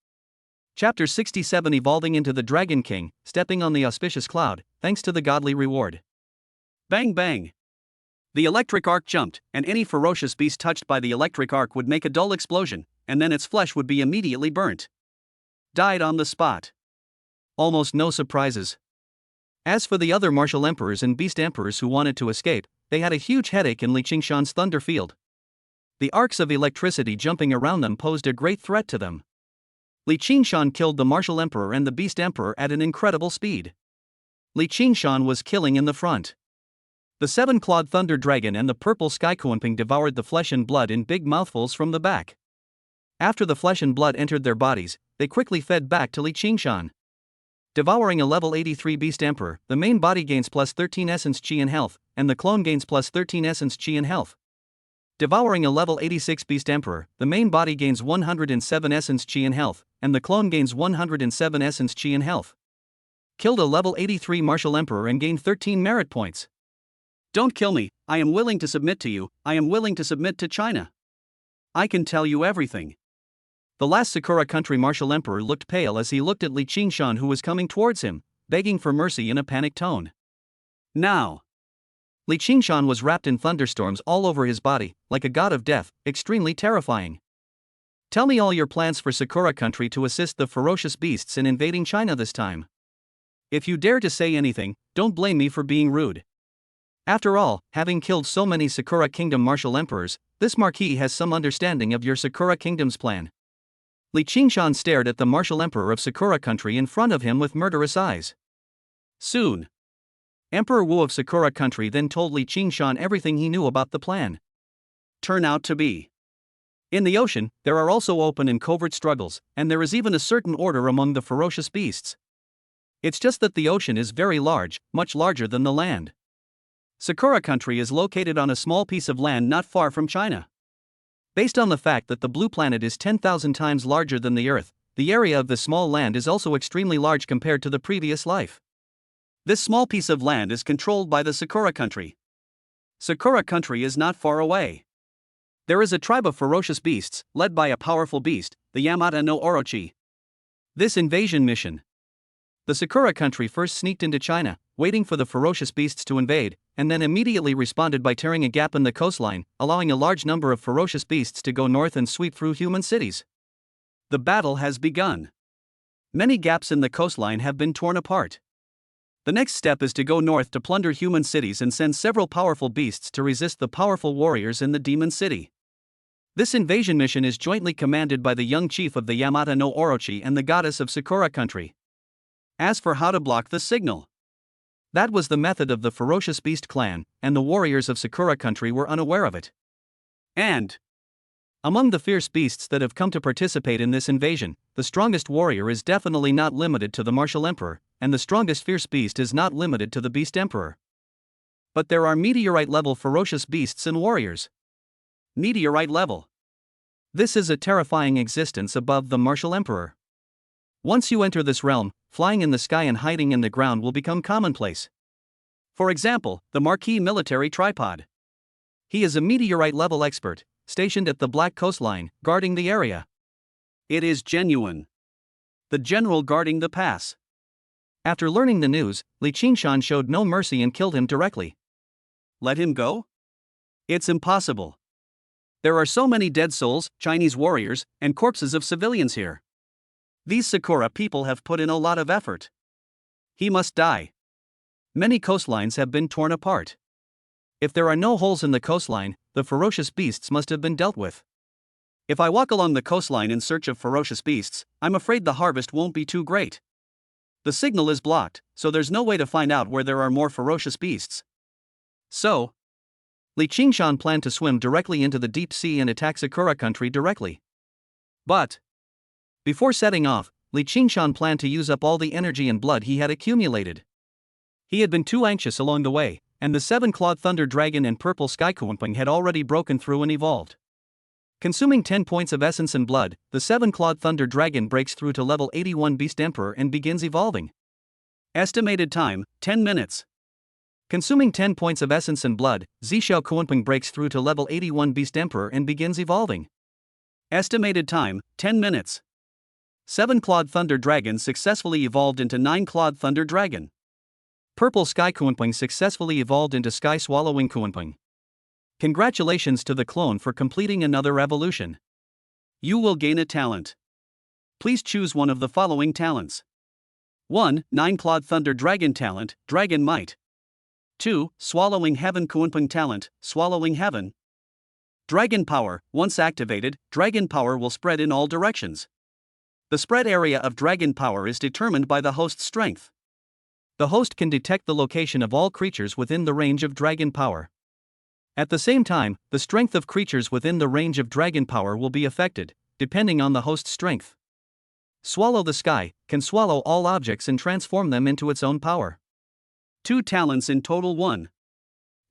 Chapter 67 Evolving into the Dragon King, stepping on the auspicious cloud, thanks to the godly reward. Bang bang. The electric arc jumped, and any ferocious beast touched by the electric arc would make a dull explosion, and then its flesh would be immediately burnt. Died on the spot. Almost no surprises. As for the other martial emperors and beast emperors who wanted to escape, they had a huge headache in Li Qingshan's thunder field. The arcs of electricity jumping around them posed a great threat to them. Li Qingshan killed the martial emperor and the beast emperor at an incredible speed. Li Qingshan was killing in the front. The seven-clawed thunder dragon and the purple skycoonping devoured the flesh and blood in big mouthfuls from the back. After the flesh and blood entered their bodies, they quickly fed back to Li Qingshan. Devouring a level 83 beast emperor, the main body gains plus 13 essence chi and health, and the clone gains plus 13 essence chi and health. Devouring a level 86 beast emperor, the main body gains 107 essence chi and health, and the clone gains 107 essence chi and health. Killed a level 83 martial emperor and gained 13 merit points. Don't kill me, I am willing to submit to you, I am willing to submit to China. I can tell you everything. The last Sakura country martial emperor looked pale as he looked at Li Qingshan who was coming towards him, begging for mercy in a panicked tone. Now. Li Qingshan was wrapped in thunderstorms all over his body, like a god of death, extremely terrifying. Tell me all your plans for Sakura country to assist the ferocious beasts in invading China this time. If you dare to say anything, don't blame me for being rude. After all, having killed so many Sakura Kingdom martial emperors, this marquis has some understanding of your Sakura Kingdom's plan. Li Qingshan stared at the martial emperor of Sakura country in front of him with murderous eyes. Soon, Emperor Wu of Sakura country then told Li Qingshan everything he knew about the plan. Turn out to be. In the ocean, there are also open and covert struggles, and there is even a certain order among the ferocious beasts. It's just that the ocean is very large, much larger than the land. Sakura country is located on a small piece of land not far from China. Based on the fact that the blue planet is 10,000 times larger than the Earth, the area of this small land is also extremely large compared to the previous life. This small piece of land is controlled by the Sakura country. Sakura country is not far away. There is a tribe of ferocious beasts, led by a powerful beast, the Yamata no Orochi. This invasion mission. The Sakura country first sneaked into China, waiting for the ferocious beasts to invade, and then immediately responded by tearing a gap in the coastline, allowing a large number of ferocious beasts to go north and sweep through human cities. The battle has begun. Many gaps in the coastline have been torn apart. The next step is to go north to plunder human cities and send several powerful beasts to resist the powerful warriors in the demon city. This invasion mission is jointly commanded by the young chief of the Yamata no Orochi and the goddess of Sakura country. As for how to block the signal, that was the method of the ferocious beast clan, and the warriors of Sakura country were unaware of it. And among the fierce beasts that have come to participate in this invasion, the strongest warrior is definitely not limited to the martial emperor, and the strongest fierce beast is not limited to the beast emperor. But there are meteorite-level ferocious beasts and warriors. Meteorite level. This is a terrifying existence above the martial emperor. Once you enter this realm, flying in the sky and hiding in the ground will become commonplace. For example, the Marquis military tripod. He is a meteorite-level expert, stationed at the Black Coastline, guarding the area. It is genuine. The general guarding the pass. After learning the news, Li Qingshan showed no mercy and killed him directly. Let him go? It's impossible. There are so many dead souls, Chinese warriors, and corpses of civilians here. These Sakura people have put in a lot of effort. He must die. Many coastlines have been torn apart. If there are no holes in the coastline, the ferocious beasts must have been dealt with. If I walk along the coastline in search of ferocious beasts, I'm afraid the harvest won't be too great. The signal is blocked, so there's no way to find out where there are more ferocious beasts. So, Li Qingshan planned to swim directly into the deep sea and attack Sakura country directly. But before setting off, Li Qingshan planned to use up all the energy and blood he had accumulated. He had been too anxious along the way, and the seven-clawed thunder dragon and purple sky Kuanping had already broken through and evolved. Consuming 10 points of essence and blood, the seven-clawed thunder dragon breaks through to level 81 Beast Emperor and begins evolving. Estimated time, 10 minutes. Consuming 10 points of essence and blood, Zishao Kuanping breaks through to level 81 Beast Emperor and begins evolving. Estimated time, 10 minutes. 7-clawed thunder dragon successfully evolved into 9-clawed thunder dragon. Purple sky Kuanping successfully evolved into sky swallowing Kuanping. Congratulations to the clone for completing another evolution. You will gain a talent. Please choose one of the following talents. 1. 9-clawed thunder dragon talent, Dragon Might. 2. Swallowing heaven Kuanping talent, Swallowing heaven. Dragon power, once activated, dragon power will spread in all directions. The spread area of dragon power is determined by the host's strength. The host can detect the location of all creatures within the range of dragon power. At the same time, the strength of creatures within the range of dragon power will be affected, depending on the host's strength. Swallow the sky can swallow all objects and transform them into its own power. 2 talents in total. 1.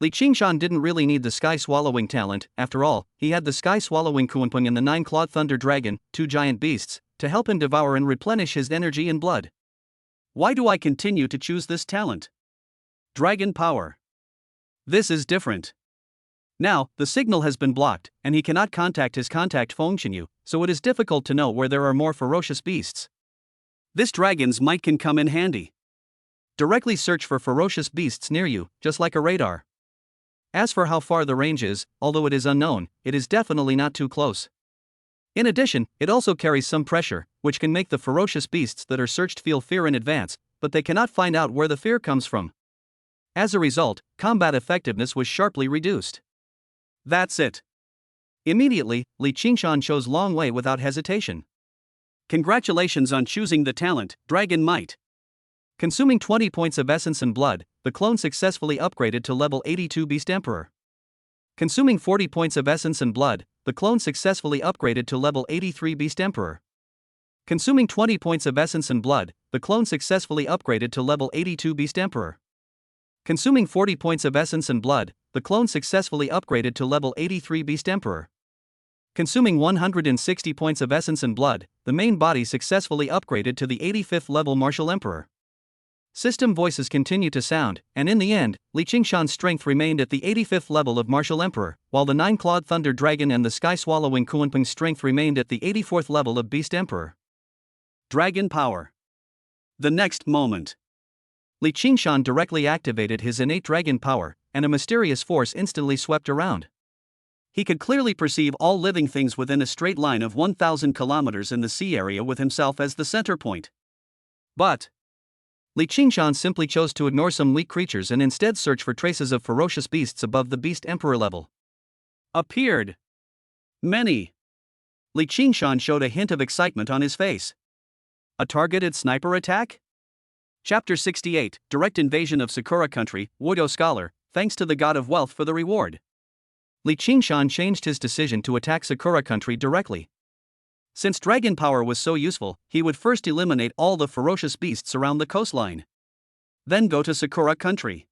Li Qingshan didn't really need the sky swallowing talent, after all, he had the sky swallowing Kuanping and the 9-clawed thunder dragon, 2 giant beasts, to help him devour and replenish his energy and blood. Why do I continue to choose this talent? Dragon power. This is different. Now, the signal has been blocked, and he cannot contact his contact Fengshenyu, so it is difficult to know where there are more ferocious beasts. This dragon's might can come in handy. Directly search for ferocious beasts near you, just like a radar. As for how far the range is, although it is unknown, it is definitely not too close. In addition, it also carries some pressure, which can make the ferocious beasts that are searched feel fear in advance, but they cannot find out where the fear comes from. As a result, combat effectiveness was sharply reduced. That's it. Immediately, Li Qingshan chose Long Wei without hesitation. Congratulations on choosing the talent, Dragon Might. Consuming 20 points of essence and blood, the clone successfully upgraded to level 82 Beast Emperor. Consuming 40 points of essence and blood, the clone successfully upgraded to level 83 Beast Emperor. Consuming 20 points of essence and blood, the clone successfully upgraded to level 82 Beast Emperor. Consuming 40 points of essence and blood, the clone successfully upgraded to level 83 Beast Emperor. Consuming 160 points of essence and blood, the main body successfully upgraded to the 85th level Martial Emperor. System voices continue to sound, and in the end, Li Qingshan's strength remained at the 85th level of Martial Emperor, while the 9-clawed Thunder Dragon and the Sky-swallowing Kunpeng's strength remained at the 84th level of Beast Emperor. Dragon Power. The next moment, Li Qingshan directly activated his innate dragon power, and a mysterious force instantly swept around. He could clearly perceive all living things within a straight line of 1,000 kilometers in the sea area with himself as the center point. But Li Qingshan simply chose to ignore some weak creatures and instead search for traces of ferocious beasts above the Beast Emperor level. Appeared many. Li Qingshan showed a hint of excitement on his face. A targeted sniper attack? Chapter 68, Direct Invasion of Sakura Country, Wodo Scholar, thanks to the God of Wealth for the reward. Li Qingshan changed his decision to attack Sakura Country directly. Since dragon power was so useful, he would first eliminate all the ferocious beasts around the coastline. Then go to Sakura Country.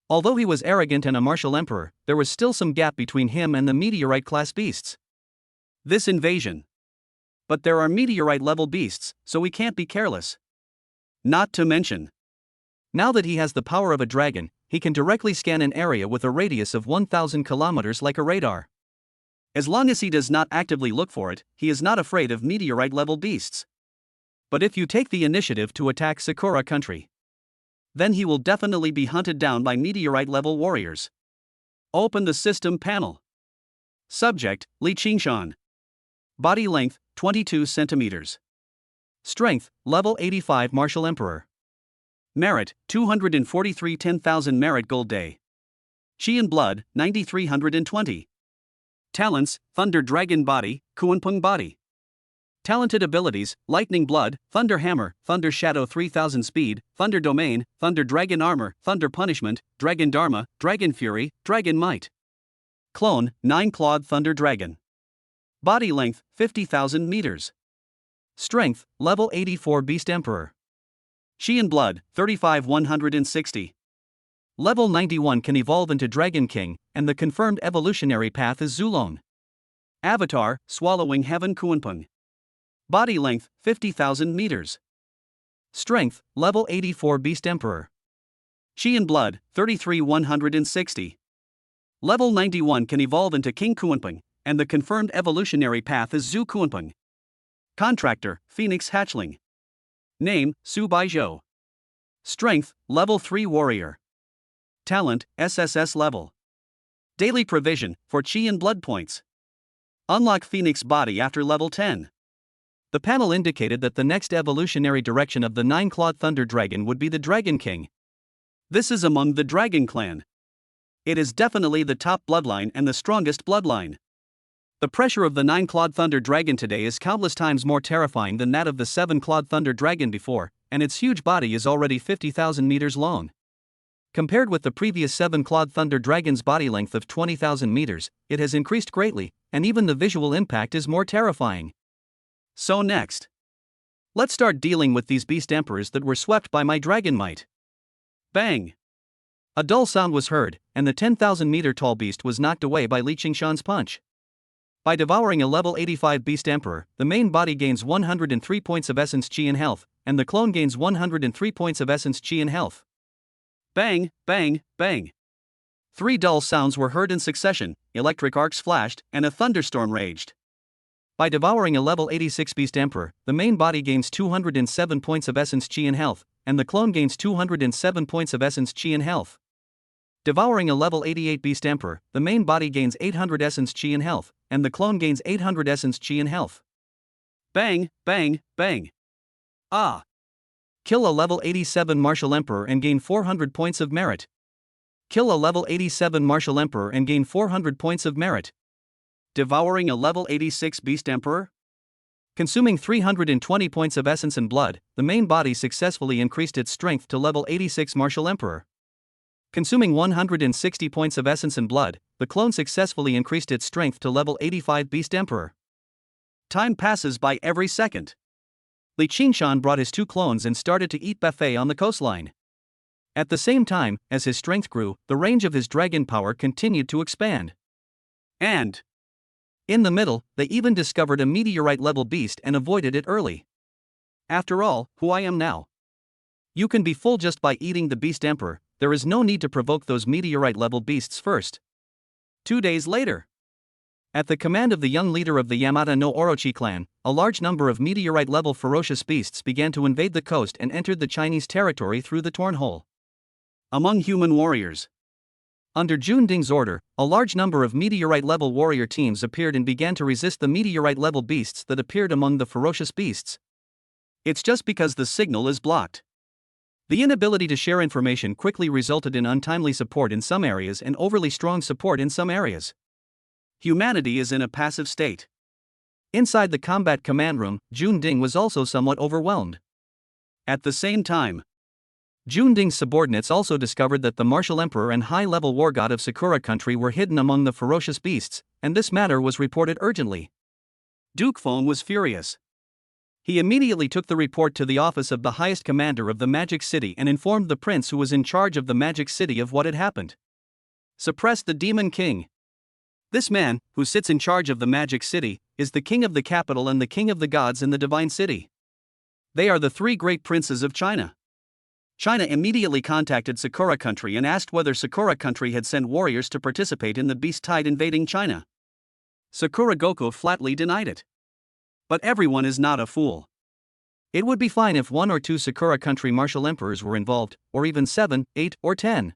Although he was arrogant and a martial emperor, there was still some gap between him and the meteorite-class beasts. This invasion. But there are meteorite-level beasts, so we can't be careless. Not to mention, now that he has the power of a dragon, he can directly scan an area with a radius of 1,000 kilometers like a radar. As long as he does not actively look for it, he is not afraid of meteorite-level beasts. But if you take the initiative to attack Sakura Country, then he will definitely be hunted down by meteorite-level warriors. Open the system panel. Subject, Li Qingshan. Body length, 22 centimeters. Strength, level 85 Martial Emperor. Merit, 243 10,000 merit gold day. Chi and blood, 9,320. Talents, Thunder Dragon Body, Kunpeng Body. Talented abilities, Lightning Blood, Thunder Hammer, Thunder Shadow 3000 Speed, Thunder Domain, Thunder Dragon Armor, Thunder Punishment, Dragon Dharma, Dragon Fury, Dragon Might. Clone, 9-clawed Thunder Dragon. Body length, 50,000 meters. Strength, level 84 Beast Emperor. Chi and blood, 35,160. Level 91 can evolve into Dragon King, and the confirmed evolutionary path is Zulong. Avatar, Swallowing Heaven Kunpeng. Body length, 50,000 meters. Strength, level 84 Beast Emperor. Chi and blood, 33,160. Level 91 can evolve into King Kunpeng, and the confirmed evolutionary path is Zhu Kunpeng. Contractor, Phoenix Hatchling. Name, Su Baizhou. Strength, level 3 warrior. Talent, SSS level. Daily provision, for Chi and blood points. Unlock Phoenix body after level 10. The panel indicated that the next evolutionary direction of the 9-clawed Thunder Dragon would be the Dragon King. This is among the Dragon Clan. It is definitely the top bloodline and the strongest bloodline. The pressure of the 9-clawed Thunder Dragon today is countless times more terrifying than that of the 7-clawed Thunder Dragon before, and its huge body is already 50,000 meters long. Compared with the previous 7-clawed Thunder Dragon's body length of 20,000 meters, it has increased greatly, and even the visual impact is more terrifying. So next, let's start dealing with these beast emperors that were swept by my dragon might. Bang! A dull sound was heard, and the 10,000-meter tall beast was knocked away by Li Qingshan's punch. By devouring a level 85 Beast Emperor, the main body gains 103 points of essence chi and health, and the clone gains 103 points of essence chi and health. Bang, bang, bang. 3 dull sounds were heard in succession, electric arcs flashed, and a thunderstorm raged. By devouring a level 86 Beast Emperor, the main body gains 207 points of essence chi and health, and the clone gains 207 points of essence chi and health. Devouring a level 88 Beast Emperor, the main body gains 800 essence chi and health, and the clone gains 800 essence chi and health. Bang, bang, bang. Ah! Kill a level 87 Martial Emperor and gain 400 points of merit. Kill a level 87 Martial Emperor and gain 400 points of merit. Devouring a level 86 Beast Emperor? Consuming 320 points of essence and blood, the main body successfully increased its strength to level 86 Martial Emperor. Consuming 160 points of essence and blood, the clone successfully increased its strength to level 85 Beast Emperor. Time passes by every second. Li Qingshan brought his two clones and started to eat buffet on the coastline. At the same time, as his strength grew, the range of his dragon power continued to expand. And in the middle, they even discovered a meteorite-level beast and avoided it early. After all, who I am now? You can be full just by eating the Beast Emperor, there is no need to provoke those meteorite-level beasts first. 2 days later, at the command of the young leader of the Yamada no Orochi clan, a large number of meteorite-level ferocious beasts began to invade the coast and entered the Chinese territory through the torn hole. Among human warriors, under Jun Ding's order, a large number of meteorite-level warrior teams appeared and began to resist the meteorite-level beasts that appeared among the ferocious beasts. It's just because the signal is blocked. The inability to share information quickly resulted in untimely support in some areas and overly strong support in some areas. Humanity is in a passive state. Inside the combat command room, Jun Ding was also somewhat overwhelmed. At the same time, Jun Ding's subordinates also discovered that the Martial Emperor and high-level war god of Sakura country were hidden among the ferocious beasts, and this matter was reported urgently. Duke Feng was furious. He immediately took the report to the office of the highest commander of the Magic City and informed the prince who was in charge of the Magic City of what had happened. Suppress the Demon King. This man, who sits in charge of the Magic City, is the king of the capital and the king of the gods in the Divine City. They are the three great princes of China. China immediately contacted Sakura country and asked whether Sakura country had sent warriors to participate in the beast tide invading China. Sakura Goku flatly denied it. But everyone is not a fool. It would be fine if 1 or 2 Sakura country martial emperors were involved, or even 7, 8, or 10.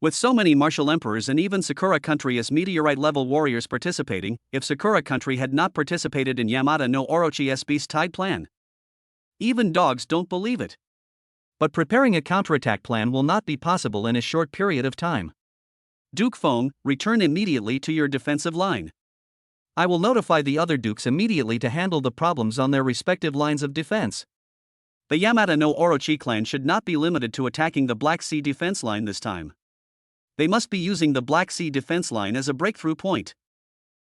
With so many martial emperors and even Sakura country as meteorite-level warriors participating, if Sakura country had not participated in Yamada no Orochi's beast tide plan. Even dogs don't believe it. But preparing a counterattack plan will not be possible in a short period of time. Duke Feng, return immediately to your defensive line. I will notify the other dukes immediately to handle the problems on their respective lines of defense. The Yamada no Orochi clan should not be limited to attacking the Black Sea defense line this time. They must be using the Black Sea defense line as a breakthrough point.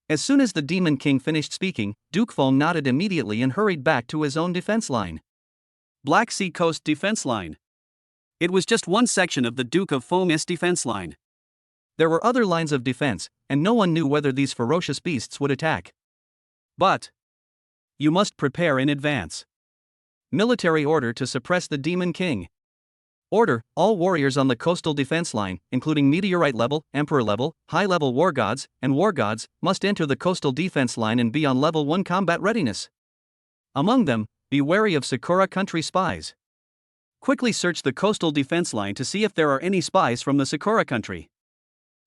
As soon as the Demon King finished speaking, Duke Feng nodded immediately and hurried back to his own defense line. Black Sea Coast Defense Line. It was just one section of the Duke of Feng's defense line. There were other lines of defense, and no one knew whether these ferocious beasts would attack. But you must prepare in advance. Military order to suppress the Demon King. Order, all warriors on the coastal defense line, including meteorite level, emperor level, high-level war gods, must enter the coastal defense line and be on level 1 combat readiness. Among them, be wary of Sakura country spies. Quickly search the coastal defense line to see if there are any spies from the Sakura country.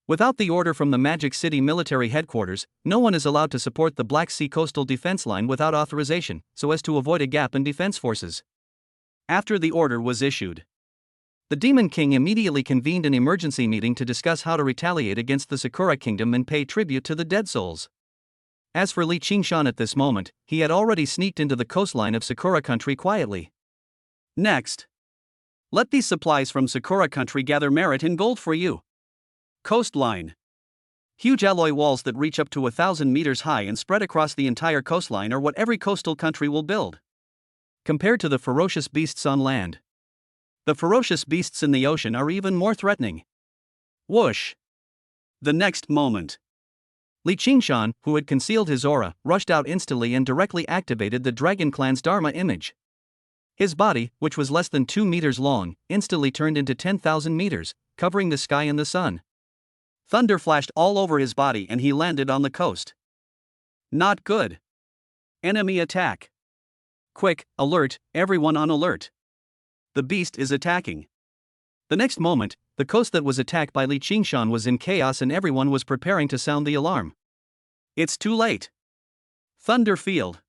Without the order from the Magic City military headquarters, no one is allowed to support the Black Sea coastal defense line without authorization, so as to avoid a gap in defense forces. After the order was issued, the Demon King immediately convened an emergency meeting to discuss how to retaliate against the Sakura kingdom and pay tribute to the dead souls. As for Li Qingshan at this moment, he had already sneaked into the coastline of Sakura country quietly. Next, let these supplies from Sakura country gather merit in gold for you. Coastline. Huge alloy walls that reach up to 1,000 meters high and spread across the entire coastline are what every coastal country will build. Compared to the ferocious beasts on land, the ferocious beasts in the ocean are even more threatening. Whoosh! The next moment, Li Qingshan, who had concealed his aura, rushed out instantly and directly activated the Dragon Clan's Dharma image. His body, which was less than 2 meters long, instantly turned into 10,000 meters, covering the sky and the sun. Thunder flashed all over his body and he landed on the coast. Not good. Enemy attack. Quick, alert, everyone on alert. The beast is attacking. The next moment, the coast that was attacked by Li Qingshan was in chaos and everyone was preparing to sound the alarm. It's too late. Thunder Field.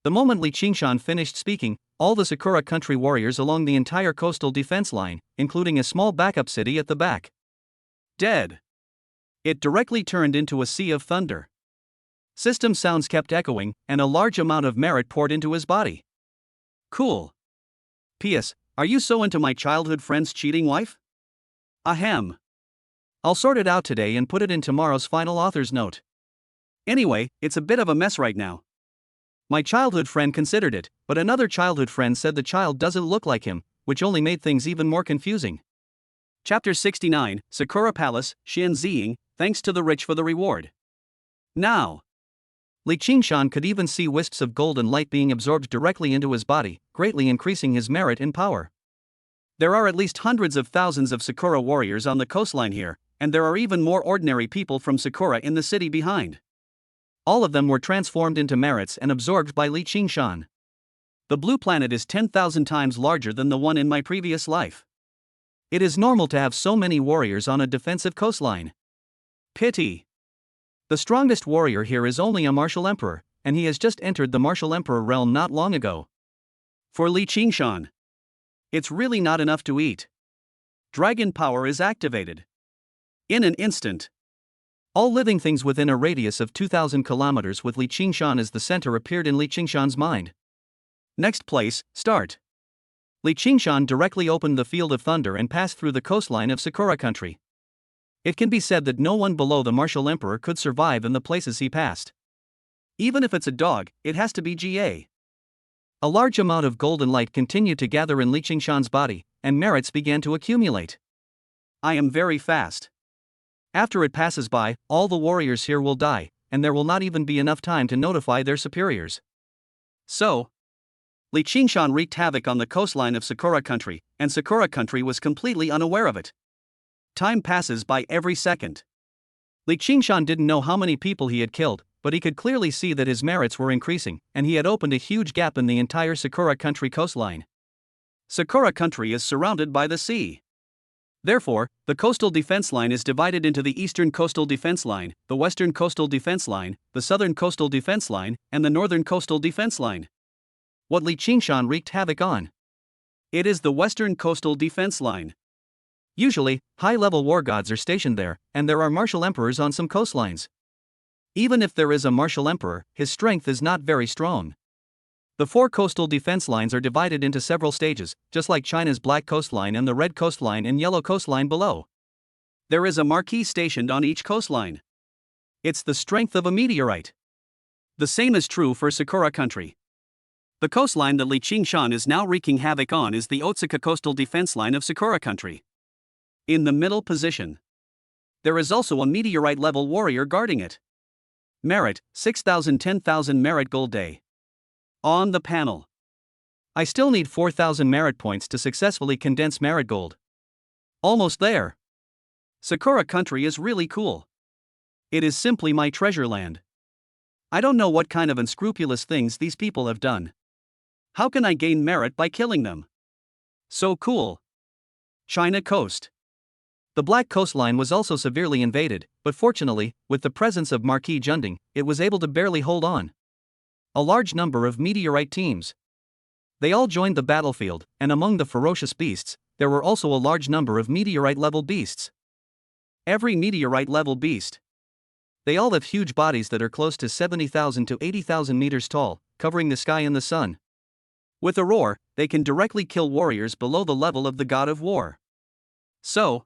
The moment Li Qingshan finished speaking, all the Sakura country warriors along the entire coastal defense line, including a small backup city at the back, dead. It directly turned into a sea of thunder. System sounds kept echoing, and a large amount of merit poured into his body. Cool. P.S. Are you so into my childhood friend's cheating wife? Ahem. I'll sort it out today and put it in tomorrow's final author's note. Anyway, it's a bit of a mess right now. My childhood friend considered it, but another childhood friend said the child doesn't look like him, which only made things even more confusing. Chapter 69, Sakura Palace, Xianziying, thanks to the rich for the reward. Now. Li Qingshan could even see wisps of golden light being absorbed directly into his body, greatly increasing his merit and power. There are at least hundreds of thousands of Sakura warriors on the coastline here, and there are even more ordinary people from Sakura in the city behind. All of them were transformed into merits and absorbed by Li Qingshan. The blue planet is 10,000 times larger than the one in my previous life. It is normal to have so many warriors on a defensive coastline. Pity. The strongest warrior here is only a martial emperor, and he has just entered the martial emperor realm not long ago. For Li Qingshan, it's really not enough to eat. Dragon power is activated. In an instant, all living things within a radius of 2,000 kilometers with Li Qingshan as the center appeared in Li Qingshan's mind. Next place, start. Li Qingshan directly opened the field of thunder and passed through the coastline of Sakura country. It can be said that no one below the martial emperor could survive in the places he passed. Even if it's a dog, it has to be GA. A large amount of golden light continued to gather in Li Qingshan's body, and merits began to accumulate. I am very fast. After it passes by, all the warriors here will die, and there will not even be enough time to notify their superiors. So, Li Qingshan wreaked havoc on the coastline of Sakura country, and Sakura country was completely unaware of it. Time passes by every second. Li Qingshan didn't know how many people he had killed, but he could clearly see that his merits were increasing, and he had opened a huge gap in the entire Sakura country coastline. Sakura country is surrounded by the sea. Therefore, the coastal defense line is divided into the eastern coastal defense line, the western coastal defense line, the southern coastal defense line, and the northern coastal defense line. What Li Qingshan wreaked havoc on? It is the western coastal defense line. Usually, high-level war gods are stationed there, and there are martial emperors on some coastlines. Even if there is a martial emperor, his strength is not very strong. The four coastal defense lines are divided into several stages, just like China's black coastline and the red coastline and yellow coastline below. There is a marquee stationed on each coastline. It's the strength of a meteorite. The same is true for Sakura country. The coastline that Li Qingshan is now wreaking havoc on is the Otsuka coastal defense line of Sakura country. In the middle position, there is also a meteorite-level warrior guarding it. Merit, 6,000 10,000 merit gold day. On the panel. I still need 4,000 merit points to successfully condense merit gold. Almost there. Sakura country is really cool. It is simply my treasure land. I don't know what kind of unscrupulous things these people have done. How can I gain merit by killing them? So cool. China coast. The black coastline was also severely invaded, but fortunately, with the presence of Marquis Junding, it was able to barely hold on. A large number of meteorite teams. They all joined the battlefield, and among the ferocious beasts, there were also a large number of meteorite-level beasts. Every meteorite-level beast. They all have huge bodies that are close to 70,000 to 80,000 meters tall, covering the sky and the sun. With a roar, they can directly kill warriors below the level of the god of war. So,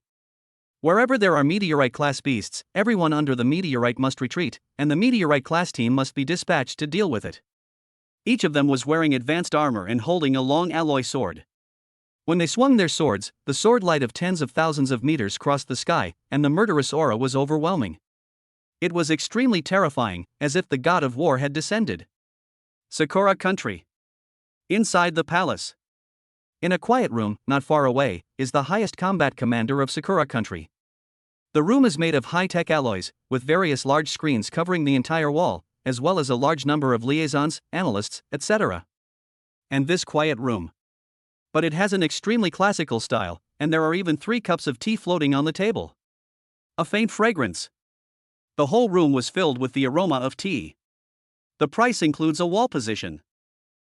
wherever there are meteorite-class beasts, everyone under the meteorite must retreat, and the meteorite-class team must be dispatched to deal with it. Each of them was wearing advanced armor and holding a long alloy sword. When they swung their swords, the sword light of tens of thousands of meters crossed the sky, and the murderous aura was overwhelming. It was extremely terrifying, as if the god of war had descended. Sakura country. Inside the palace. In a quiet room, not far away, is the highest combat commander of Sakura country. The room is made of high-tech alloys, with various large screens covering the entire wall, as well as a large number of liaisons, analysts, etc. And this quiet room. But it has an extremely classical style, and there are even 3 cups of tea floating on the table. A faint fragrance. The whole room was filled with the aroma of tea. The price includes a wall position.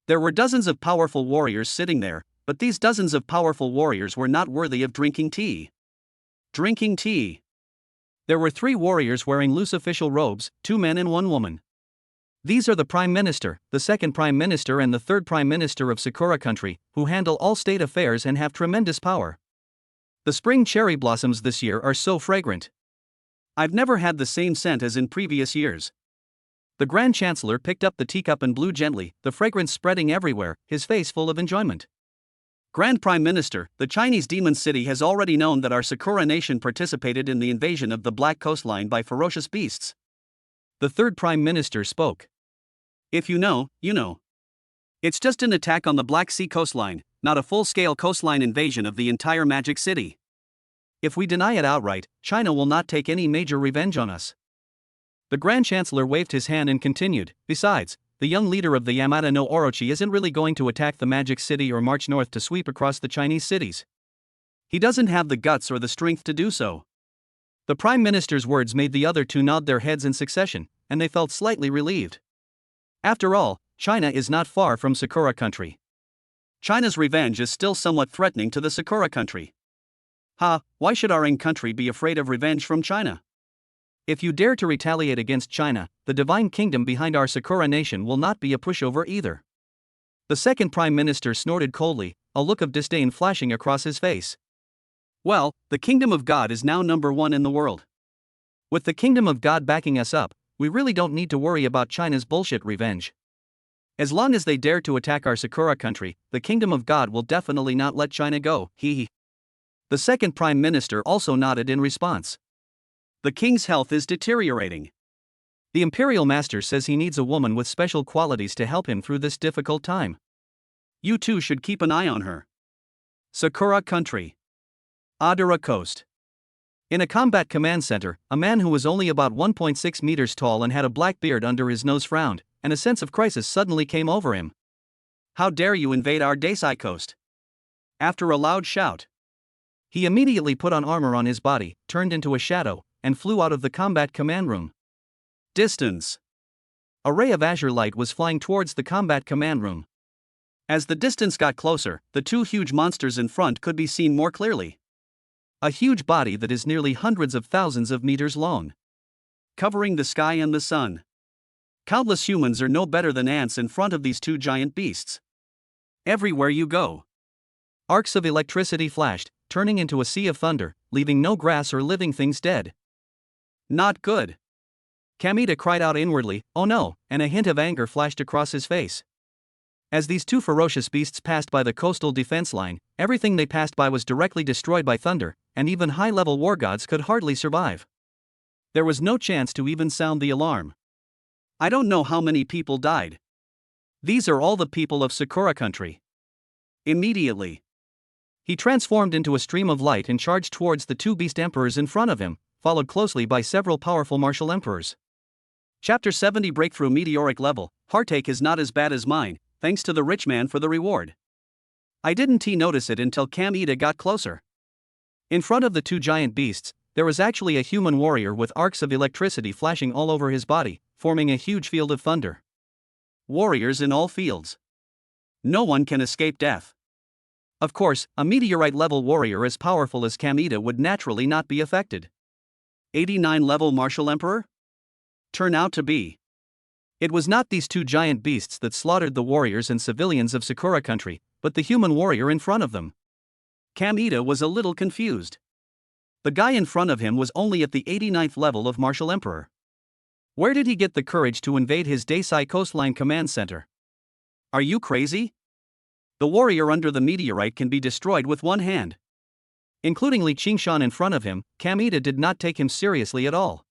There were dozens of powerful warriors sitting there, but these dozens of powerful warriors were not worthy of drinking tea. Drinking tea. There were 3 warriors wearing loose official robes, 2 men and 1 woman. These are the Prime Minister, the Second Prime Minister, and the Third Prime Minister of Sakura Country, who handle all state affairs and have tremendous power. The spring cherry blossoms this year are so fragrant. I've never had the same scent as in previous years. The Grand Chancellor picked up the teacup and blew gently, the fragrance spreading everywhere, his face full of enjoyment. Grand Prime Minister, the Chinese demon city has already known that our Sakura nation participated in the invasion of the Black Coastline by ferocious beasts. The Third Prime Minister spoke. If you know, you know. It's just an attack on the Black Sea coastline, not a full-scale coastline invasion of the entire Magic City. If we deny it outright, China will not take any major revenge on us. The Grand Chancellor waved his hand and continued, besides, the young leader of the Yamada no Orochi isn't really going to attack the Magic City or march north to sweep across the Chinese cities. He doesn't have the guts or the strength to do so. The Prime Minister's words made the other two nod their heads in succession, and they felt slightly relieved. After all, China is not far from Sakura Country. China's revenge is still somewhat threatening to the Sakura Country. Why should our own country be afraid of revenge from China? If you dare to retaliate against China, the divine kingdom behind our Sakura nation will not be a pushover either. The Second Prime Minister snorted coldly, a look of disdain flashing across his face. Well, the kingdom of God is now number one in the world. With the kingdom of God backing us up, we really don't need to worry about China's bullshit revenge. As long as they dare to attack our Sakura Country, the kingdom of God will definitely not let China go, hee. The Second Prime Minister also nodded in response. The king's health is deteriorating. The Imperial Master says he needs a woman with special qualities to help him through this difficult time. You too should keep an eye on her. Sakura Country. Adara Coast. In a combat command center, a man who was only about 1.6 meters tall and had a black beard under his nose frowned, and a sense of crisis suddenly came over him. How dare you invade our Desai coast? After a loud shout, he immediately put on armor on his body, turned into a shadow, and flew out of the combat command room. Distance. A ray of azure light was flying towards the combat command room. As the distance got closer, the two huge monsters in front could be seen more clearly. A huge body that is nearly hundreds of thousands of meters long, covering the sky and the sun. Countless humans are no better than ants in front of these two giant beasts. Everywhere you go, arcs of electricity flashed, turning into a sea of thunder, leaving no grass or living things dead. Not good. Kamita cried out inwardly, oh no, and a hint of anger flashed across his face. As these two ferocious beasts passed by the coastal defense line, everything they passed by was directly destroyed by thunder, and even high-level war gods could hardly survive. There was no chance to even sound the alarm. I don't know how many people died. These are all the people of Sakura Country. Immediately, he transformed into a stream of light and charged towards the two beast emperors in front of him, followed closely by several powerful martial emperors. Chapter 70 Breakthrough Meteoric Level. Heartache is not as bad as mine, thanks to the rich man for the reward. I didn't notice it until Kamita got closer. In front of the two giant beasts, there was actually a human warrior with arcs of electricity flashing all over his body, forming a huge field of thunder. Warriors in all fields. No one can escape death. Of course, a meteorite-level warrior as powerful as Kamita would naturally not be affected. 89-level Martial Emperor? Turn out to be. It was not these two giant beasts that slaughtered the warriors and civilians of Sakura Country, but the human warrior in front of them. Kamita was a little confused. The guy in front of him was only at the 89th level of Martial Emperor. Where did he get the courage to invade his Desai Coastline Command Center? Are you crazy? The warrior under the meteorite can be destroyed with one hand. Including Li Qingshan in front of him, Kamita did not take him seriously at all.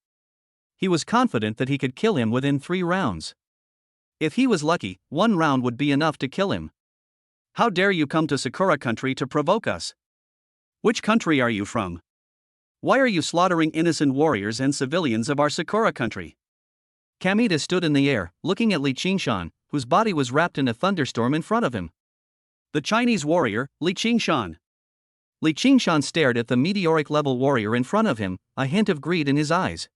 He was confident that he could kill him within 3 rounds. If he was lucky, 1 round would be enough to kill him. How dare you come to Sakura Country to provoke us? Which country are you from? Why are you slaughtering innocent warriors and civilians of our Sakura Country? Kamita stood in the air, looking at Li Qingshan, whose body was wrapped in a thunderstorm in front of him. The Chinese warrior, Li Qingshan. Li Qingshan stared at the meteoric-level warrior in front of him, a hint of greed in his eyes.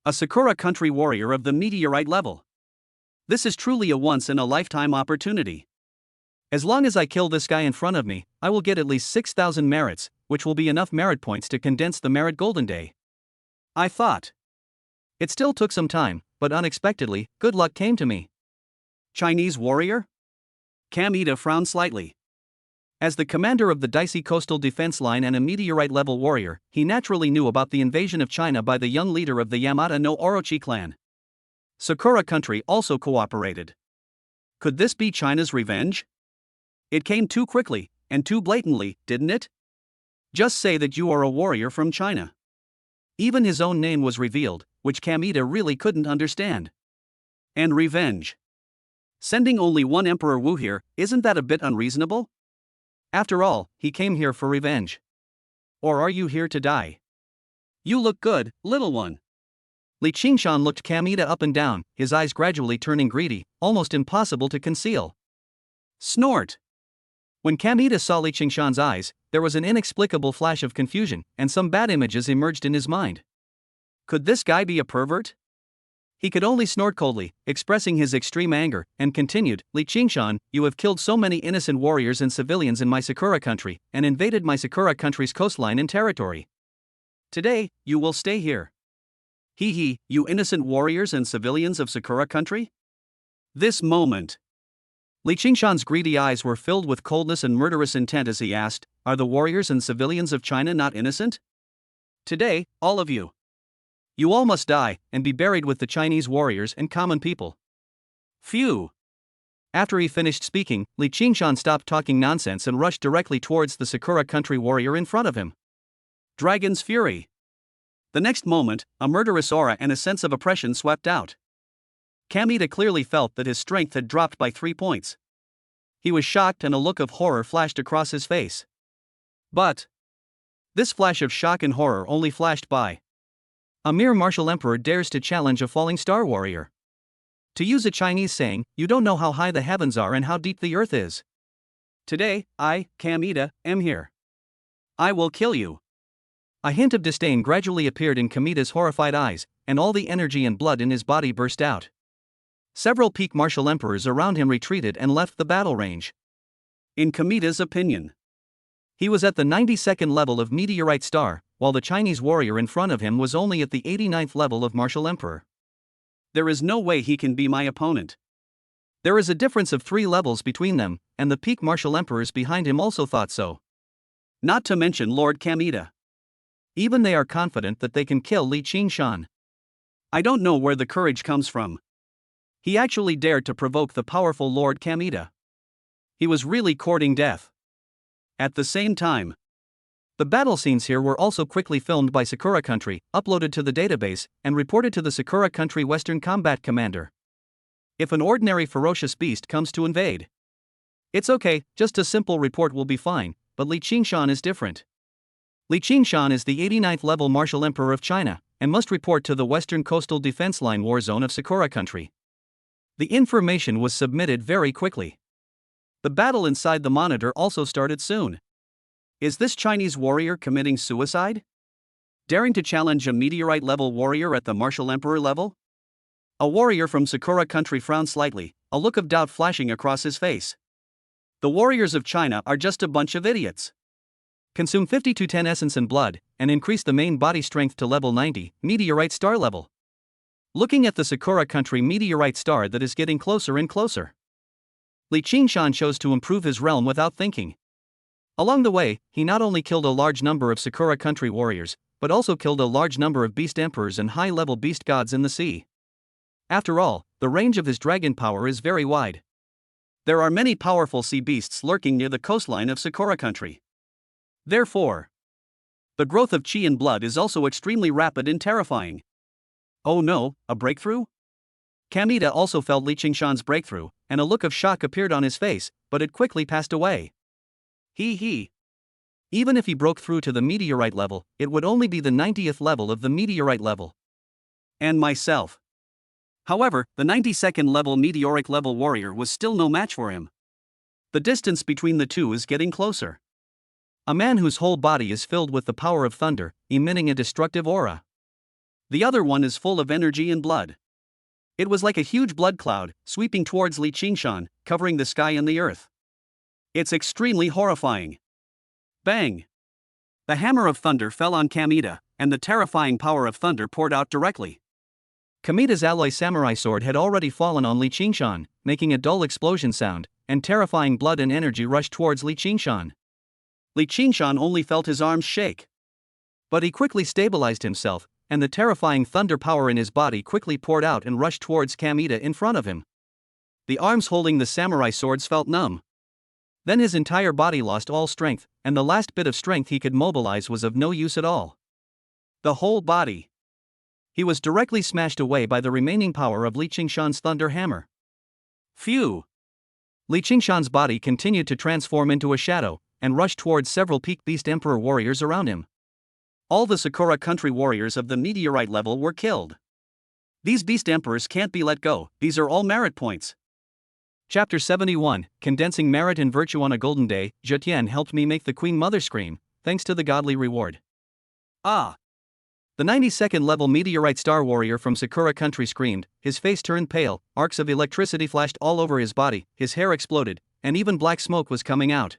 A Sakura Country warrior of the meteorite level. This is truly a once-in-a-lifetime opportunity. As long as I kill this guy in front of me, I will get at least 6,000 merits, which will be enough merit points to condense the merit golden day. I thought. It still took some time, but unexpectedly, good luck came to me. Chinese warrior? Kamita frowned slightly. As the commander of the dicey coastal defense line and a meteorite-level warrior, he naturally knew about the invasion of China by the young leader of the Yamata no Orochi clan. Sakura country also cooperated. Could this be China's revenge? It came too quickly, and too blatantly, didn't it? Just say that you are a warrior from China. Even his own name was revealed, which Kamita really couldn't understand. And revenge. Sending only one Emperor Wu here, isn't that a bit unreasonable? After all, he came here for revenge. Or are you here to die? You look good, little one. Li Qingshan looked Kamita up and down, his eyes gradually turning greedy, almost impossible to conceal. Snort! When Kamita saw Li Qingshan's eyes, there was an inexplicable flash of confusion, and some bad images emerged in his mind. Could this guy be a pervert? He could only snort coldly, expressing his extreme anger, and continued, Li Qingshan, you have killed so many innocent warriors and civilians in my Sakura country, and invaded my Sakura country's coastline and territory. Today, you will stay here. Hee, you innocent warriors and civilians of Sakura country? This moment. Li Qingshan's greedy eyes were filled with coldness and murderous intent as he asked, are the warriors and civilians of China not innocent? Today, all of you. You all must die, and be buried with the Chinese warriors and common people. Phew! After he finished speaking, Li Qingshan stopped talking nonsense and rushed directly towards the Sakura country warrior in front of him. Dragon's fury. The next moment, a murderous aura and a sense of oppression swept out. Kamita clearly felt that his strength had dropped by 3 points. He was shocked and a look of horror flashed across his face. But this flash of shock and horror only flashed by. A mere martial emperor dares to challenge a falling star warrior. To use a Chinese saying, you don't know how high the heavens are and how deep the earth is. Today, I, Kamita, am here. I will kill you. A hint of disdain gradually appeared in Kamita's horrified eyes, and all the energy and blood in his body burst out. Several peak martial emperors around him retreated and left the battle range. In Kamita's opinion, he was at the 92nd level of meteorite star, while the Chinese warrior in front of him was only at the 89th level of martial emperor. There is no way he can be my opponent. There is a difference of 3 levels between them, and the peak martial emperors behind him also thought so. Not to mention Lord Kamita. Even they are confident that they can kill Li Qingshan. I don't know where the courage comes from. He actually dared to provoke the powerful Lord Kamita. He was really courting death. At the same time, the battle scenes here were also quickly filmed by Sakura Country, uploaded to the database, and reported to the Sakura Country Western Combat Commander. If an ordinary ferocious beast comes to invade, it's okay, just a simple report will be fine, but Li Qingshan is different. Li Qingshan is the 89th level martial emperor of China, and must report to the Western Coastal Defense Line war zone of Sakura Country. The information was submitted very quickly. The battle inside the monitor also started soon. Is this Chinese warrior committing suicide? Daring to challenge a meteorite-level warrior at the martial emperor level? A warrior from Sakura Country frowned slightly, a look of doubt flashing across his face. The warriors of China are just a bunch of idiots. Consume 5210 essence and blood, and increase the main body strength to level 90, meteorite star level. Looking at the Sakura Country meteorite star that is getting closer and closer. Li Qingshan chose to improve his realm without thinking. Along the way, he not only killed a large number of Sakura Country warriors, but also killed a large number of beast emperors and high-level beast gods in the sea. After all, the range of his dragon power is very wide. There are many powerful sea beasts lurking near the coastline of Sakura Country. Therefore, the growth of chi and blood is also extremely rapid and terrifying. Oh no, a breakthrough? Kamita also felt Li Qingshan's breakthrough, and a look of shock appeared on his face, but it quickly passed away. Even if he broke through to the meteorite level, it would only be the 90th level of the meteorite level. And myself. However, the 92nd level meteoric level warrior was still no match for him. The distance between the two is getting closer. A man whose whole body is filled with the power of thunder, emitting a destructive aura. The other one is full of energy and blood. It was like a huge blood cloud, sweeping towards Li Qingshan, covering the sky and the earth. It's extremely horrifying. Bang! The hammer of thunder fell on Kamita, and the terrifying power of thunder poured out directly. Kamida's alloy samurai sword had already fallen on Li Qingshan, making a dull explosion sound, and terrifying blood and energy rushed towards Li Qingshan. Li Qingshan only felt his arms shake. But he quickly stabilized himself, and the terrifying thunder power in his body quickly poured out and rushed towards Kamida in front of him. The arms holding the samurai swords felt numb. Then his entire body lost all strength, and the last bit of strength he could mobilize was of no use at all. The whole body. He was directly smashed away by the remaining power of Li Qingshan's thunder hammer. Phew! Li Qingshan's body continued to transform into a shadow, and rushed towards several peak beast emperor warriors around him. All the Sakura country warriors of the meteorite level were killed. These beast emperors can't be let go, these are all merit points. Chapter 71, Condensing Merit and Virtue on a Golden Day. Zhetian helped me make the Queen Mother scream, thanks to the godly reward. Ah! The 92nd level meteorite star warrior from Sakura country screamed, his face turned pale, arcs of electricity flashed all over his body, his hair exploded, and even black smoke was coming out.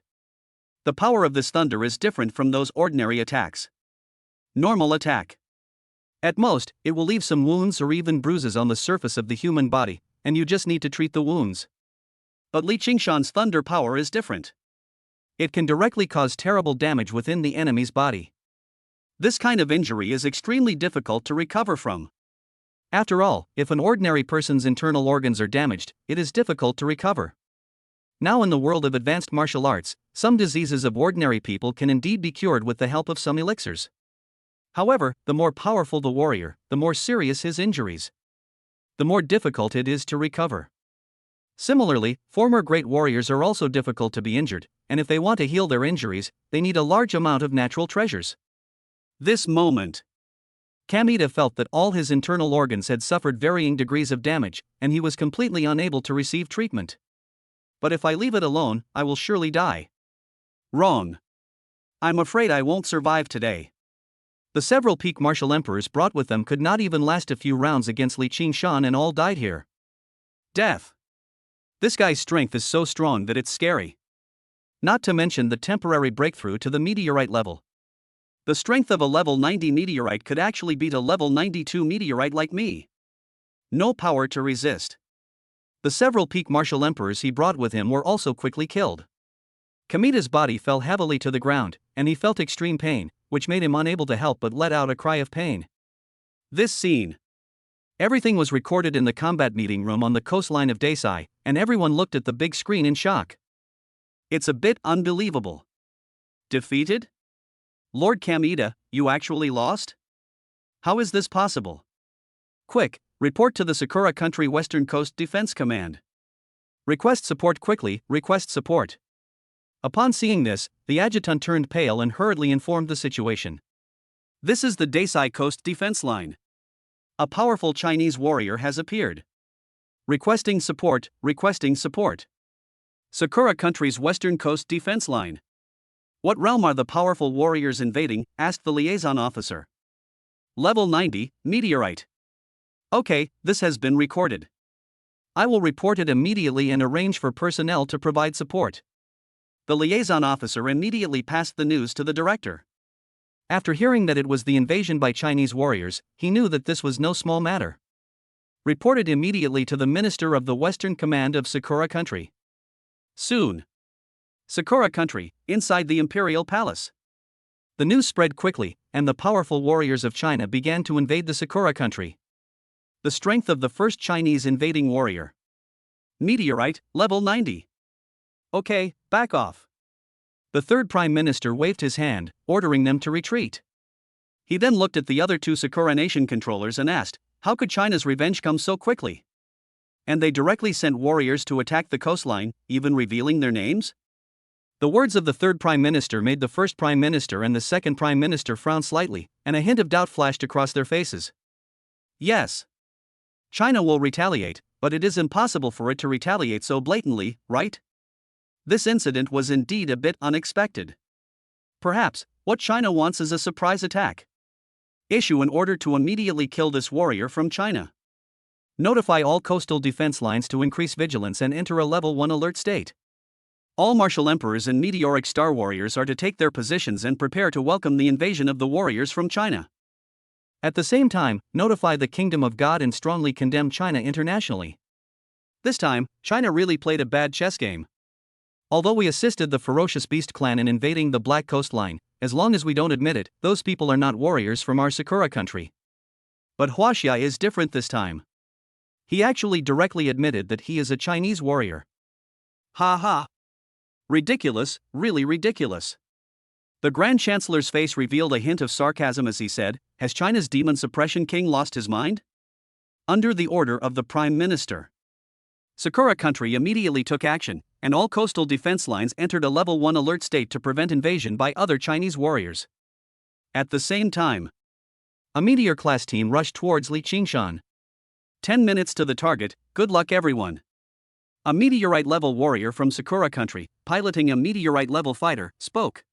The power of this thunder is different from those ordinary attacks. Normal attack. At most, it will leave some wounds or even bruises on the surface of the human body, and you just need to treat the wounds. But Li Qingshan's thunder power is different. It can directly cause terrible damage within the enemy's body. This kind of injury is extremely difficult to recover from. After all, if an ordinary person's internal organs are damaged, it is difficult to recover. Now in the world of advanced martial arts, some diseases of ordinary people can indeed be cured with the help of some elixirs. However, the more powerful the warrior, the more serious his injuries. The more difficult it is to recover. Similarly, former great warriors are also difficult to be injured, and if they want to heal their injuries, they need a large amount of natural treasures. This moment. Kamida felt that all his internal organs had suffered varying degrees of damage, and he was completely unable to receive treatment. But if I leave it alone, I will surely die. Wrong. I'm afraid I won't survive today. The several peak martial emperors brought with them could not even last a few rounds against Li Qingshan and all died here. Death. This guy's strength is so strong that it's scary. Not to mention the temporary breakthrough to the meteorite level. The strength of a level 90 meteorite could actually beat a level 92 meteorite like me. No power to resist. The several peak martial emperors he brought with him were also quickly killed. Kamida's body fell heavily to the ground, and he felt extreme pain, which made him unable to help but let out a cry of pain. This scene. Everything was recorded in the combat meeting room on the coastline of Desai, and everyone looked at the big screen in shock. It's a bit unbelievable. Defeated? Lord Kamida, you actually lost? How is this possible? Quick, report to the Sakura Country Western Coast Defense Command. Request support quickly, request support. Upon seeing this, the adjutant turned pale and hurriedly informed the situation. This is the Desai Coast Defense Line. A powerful Chinese warrior has appeared. Requesting support, requesting support. Sakura Country's Western Coast Defense Line. What realm are the powerful warriors invading? Asked the liaison officer. Level 90, meteorite. Okay, this has been recorded. I will report it immediately and arrange for personnel to provide support. The liaison officer immediately passed the news to the director. After hearing that it was the invasion by Chinese warriors, he knew that this was no small matter. Reported immediately to the Minister of the Western Command of Sakura Country. Soon. Sakura Country, inside the Imperial Palace. The news spread quickly, and the powerful warriors of China began to invade the Sakura Country. The strength of the first Chinese invading warrior. Meteorite, level 90. Okay, back off. The third Prime Minister waved his hand, ordering them to retreat. He then looked at the other two Sakura Nation controllers and asked, how could China's revenge come so quickly? And they directly sent warriors to attack the coastline, even revealing their names? The words of the third Prime Minister made the first Prime Minister and the second Prime Minister frown slightly, and a hint of doubt flashed across their faces. Yes. China will retaliate, but it is impossible for it to retaliate so blatantly, right? This incident was indeed a bit unexpected. Perhaps, what China wants is a surprise attack. Issue an order to immediately kill this warrior from China. Notify all coastal defense lines to increase vigilance and enter a level 1 alert state. All martial emperors and meteoric star warriors are to take their positions and prepare to welcome the invasion of the warriors from China. At the same time, notify the Kingdom of God and strongly condemn China internationally. This time, China really played a bad chess game. Although we assisted the Ferocious Beast clan in invading the Black Coastline, as long as we don't admit it, those people are not warriors from our Sakura country. But Huaxia is different this time. He actually directly admitted that he is a Chinese warrior. Ha ha. Ridiculous, really ridiculous. The Grand Chancellor's face revealed a hint of sarcasm as he said, "Has China's demon suppression king lost his mind?" Under the order of the Prime Minister, Sakura country immediately took action, and all coastal defense lines entered a level 1 alert state to prevent invasion by other Chinese warriors. At the same time, a meteor-class team rushed towards Li Qingshan. 10 minutes to the target, good luck everyone. A meteorite-level warrior from Sakura country, piloting a meteorite-level fighter, spoke.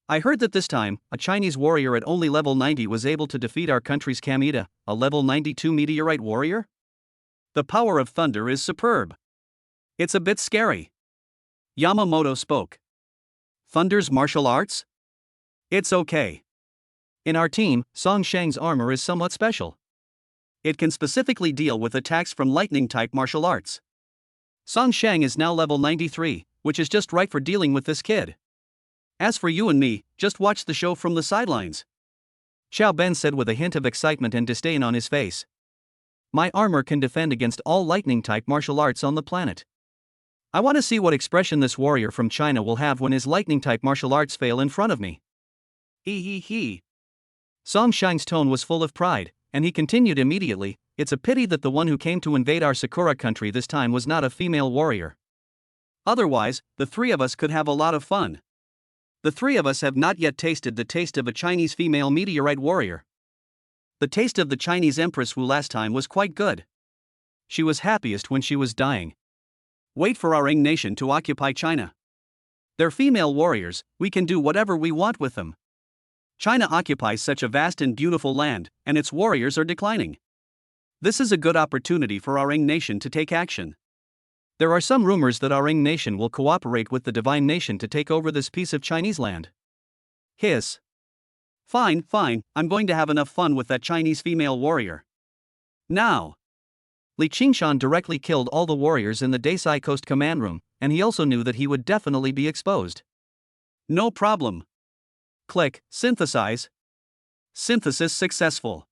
I heard that this time, a Chinese warrior at only level 90 was able to defeat our country's Kamita, a level 92 meteorite warrior? The power of thunder is superb. It's a bit scary. Yamamoto spoke. Thunder's martial arts? It's okay. In our team, Song Shang's armor is somewhat special. It can specifically deal with attacks from lightning-type martial arts. Song Shang is now level 93, which is just right for dealing with this kid. As for you and me, just watch the show from the sidelines. Xiao Ben said with a hint of excitement and disdain on his face. My armor can defend against all lightning-type martial arts on the planet. I want to see what expression this warrior from China will have when his lightning-type martial arts fail in front of me. He. Song Shang's tone was full of pride, and he continued immediately, it's a pity that the one who came to invade our Sakura country this time was not a female warrior. Otherwise, the three of us could have a lot of fun. The three of us have not yet tasted the taste of a Chinese female meteorite warrior. The taste of the Chinese Empress Wu last time was quite good. She was happiest when she was dying. Wait for our Ing nation to occupy China. They're female warriors, we can do whatever we want with them. China occupies such a vast and beautiful land, and its warriors are declining. This is a good opportunity for our Ing nation to take action. There are some rumors that our Ing nation will cooperate with the Divine Nation to take over this piece of Chinese land. Hiss. Fine, I'm going to have enough fun with that Chinese female warrior. Now. Li Qingshan directly killed all the warriors in the Desai Coast command room, and he also knew that he would definitely be exposed. No problem. Click, synthesize. Synthesis successful.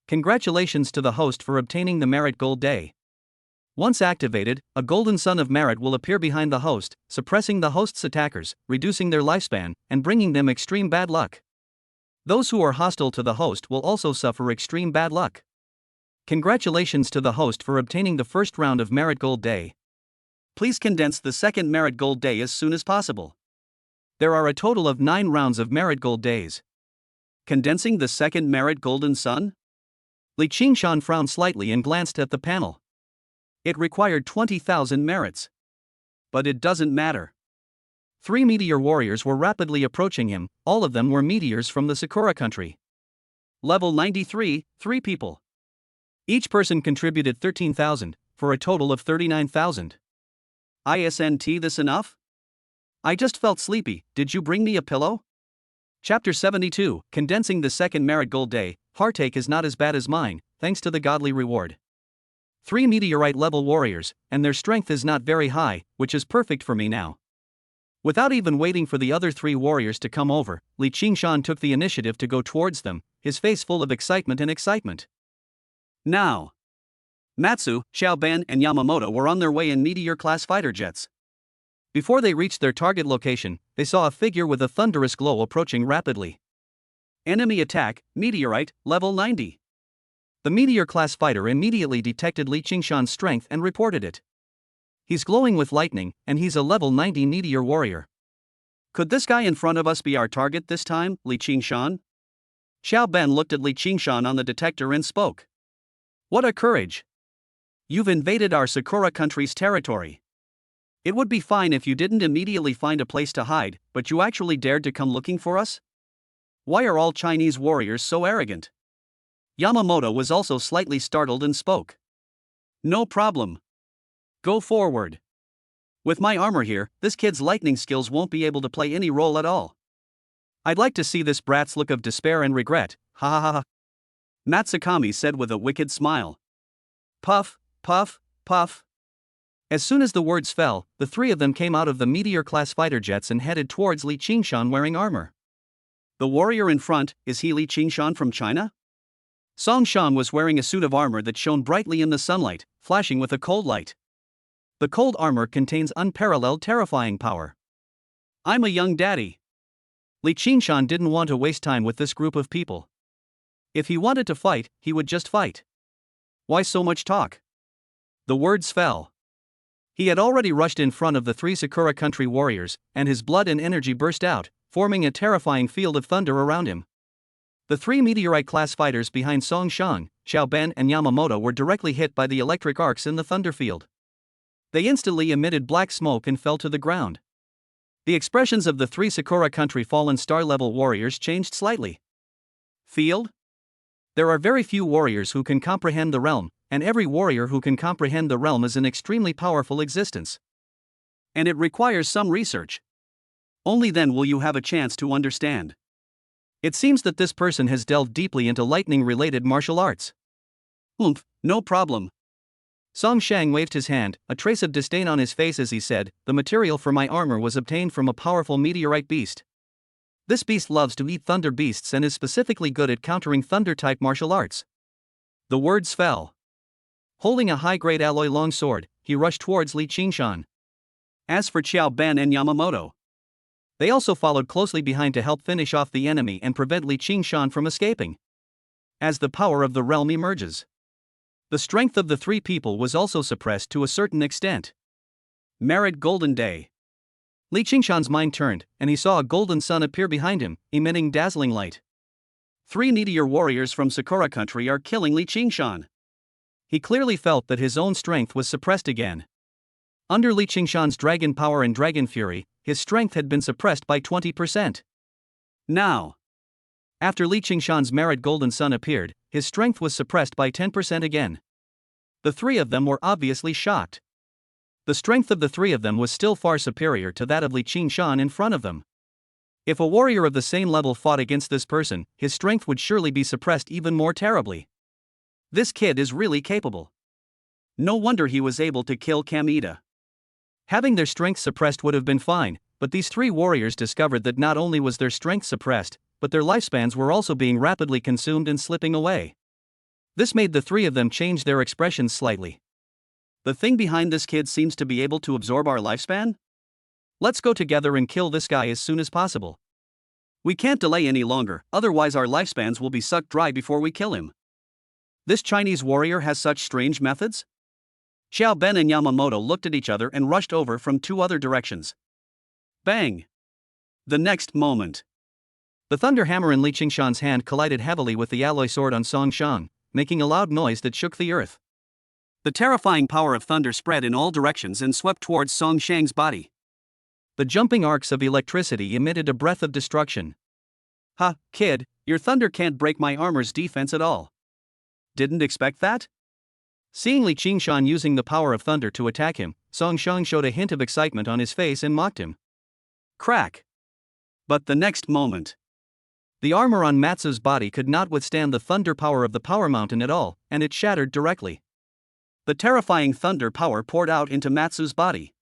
Congratulations to the host for obtaining the Merit Gold Day. Once activated, a golden sun of merit will appear behind the host, suppressing the host's attackers, reducing their lifespan, and bringing them extreme bad luck. Those who are hostile to the host will also suffer extreme bad luck. Congratulations to the host for obtaining the first round of Merit Gold Day. Please condense the second Merit Gold Day as soon as possible. There are a total of 9 rounds of Merit Gold Days. Condensing the second Merit Golden Sun? Li Qingshan frowned slightly and glanced at the panel. It required 20,000 merits. But it doesn't matter. 3 meteor warriors were rapidly approaching him, all of them were meteors from the Sakura country. Level 93, 3 people. Each person contributed 13,000, for a total of 39,000. Isn't this enough? I just felt sleepy, did you bring me a pillow? Chapter 72, Condensing the Second Merit Gold Day, Heartache is not as bad as mine, thanks to the godly reward. 3 meteorite-level warriors, and their strength is not very high, which is perfect for me now. Without even waiting for the other 3 warriors to come over, Li Qingshan took the initiative to go towards them, his face full of excitement. Now. Matsu, Xiaoban and Yamamoto were on their way in meteor-class fighter jets. Before they reached their target location, they saw a figure with a thunderous glow approaching rapidly. Enemy attack, meteorite, level 90. The meteor-class fighter immediately detected Li Qingshan's strength and reported it. He's glowing with lightning, and he's a level 90 meteor warrior. Could this guy in front of us be our target this time, Li Qingshan? Xiao Ben looked at Li Qingshan on the detector and spoke. What a courage! You've invaded our Sakura country's territory. It would be fine if you didn't immediately find a place to hide, but you actually dared to come looking for us? Why are all Chinese warriors so arrogant? Yamamoto was also slightly startled and spoke. No problem. Go forward. With my armor here, this kid's lightning skills won't be able to play any role at all. I'd like to see this brat's look of despair and regret, ha ha ha. Matsukami said with a wicked smile. Puff, puff, puff. As soon as the words fell, the three of them came out of the Meteor-class fighter jets and headed towards Li Qingshan wearing armor. The warrior in front, is he Li Qingshan from China? Song Shan was wearing a suit of armor that shone brightly in the sunlight, flashing with a cold light. The cold armor contains unparalleled terrifying power. I'm a young daddy. Li Qingshan didn't want to waste time with this group of people. If he wanted to fight, he would just fight. Why so much talk? The words fell. He had already rushed in front of the three Sakura country warriors, and his blood and energy burst out, forming a terrifying field of thunder around him. The three meteorite-class fighters behind Song Shan, Xiao Ben and Yamamoto were directly hit by the electric arcs in the thunder field. They instantly emitted black smoke and fell to the ground. The expressions of the three Sakura country fallen star-level warriors changed slightly. Field? There are very few warriors who can comprehend the realm, and every warrior who can comprehend the realm is an extremely powerful existence. And it requires some research. Only then will you have a chance to understand. It seems that this person has delved deeply into lightning-related martial arts. No problem. Song Shang waved his hand, a trace of disdain on his face as he said, the material for my armor was obtained from a powerful meteorite beast. This beast loves to eat thunder beasts and is specifically good at countering thunder-type martial arts. The words fell. Holding a high-grade alloy longsword, he rushed towards Li Qingshan. As for Xiao Ben and Yamamoto, they also followed closely behind to help finish off the enemy and prevent Li Qingshan from escaping. As the power of the realm emerges, the strength of the three people was also suppressed to a certain extent. Merit Golden Day. Li Qingshan's mind turned, and he saw a golden sun appear behind him, emitting dazzling light. Three meteor warriors from Sakura country are killing Li Qingshan. He clearly felt that his own strength was suppressed again. Under Li Qingshan's dragon power and dragon fury, his strength had been suppressed by 20%. Now, after Li Qingshan's merit golden sun appeared, his strength was suppressed by 10% again. The three of them were obviously shocked. The strength of the three of them was still far superior to that of Li Qingshan in front of them. If a warrior of the same level fought against this person, his strength would surely be suppressed even more terribly. This kid is really capable. No wonder he was able to kill Kamita. Having their strength suppressed would have been fine, but these three warriors discovered that not only was their strength suppressed, but their lifespans were also being rapidly consumed and slipping away. This made the three of them change their expressions slightly. The thing behind this kid seems to be able to absorb our lifespan? Let's go together and kill this guy as soon as possible. We can't delay any longer, otherwise our lifespans will be sucked dry before we kill him. This Chinese warrior has such strange methods? Xiao Ben and Yamamoto looked at each other and rushed over from two other directions. Bang! The next moment, the thunder hammer in Li Qingshan's hand collided heavily with the alloy sword on Song Shan, making a loud noise that shook the earth. The terrifying power of thunder spread in all directions and swept towards Song Shang's body. The jumping arcs of electricity emitted a breath of destruction. Ha, kid, your thunder can't break my armor's defense at all. Didn't expect that? Seeing Li Qingshan using the power of thunder to attack him, Song Shang showed a hint of excitement on his face and mocked him. Crack! But the next moment, the armor on Matsu's body could not withstand the thunder power of the power mountain at all, and it shattered directly. The terrifying thunder power poured out into Matsu's body.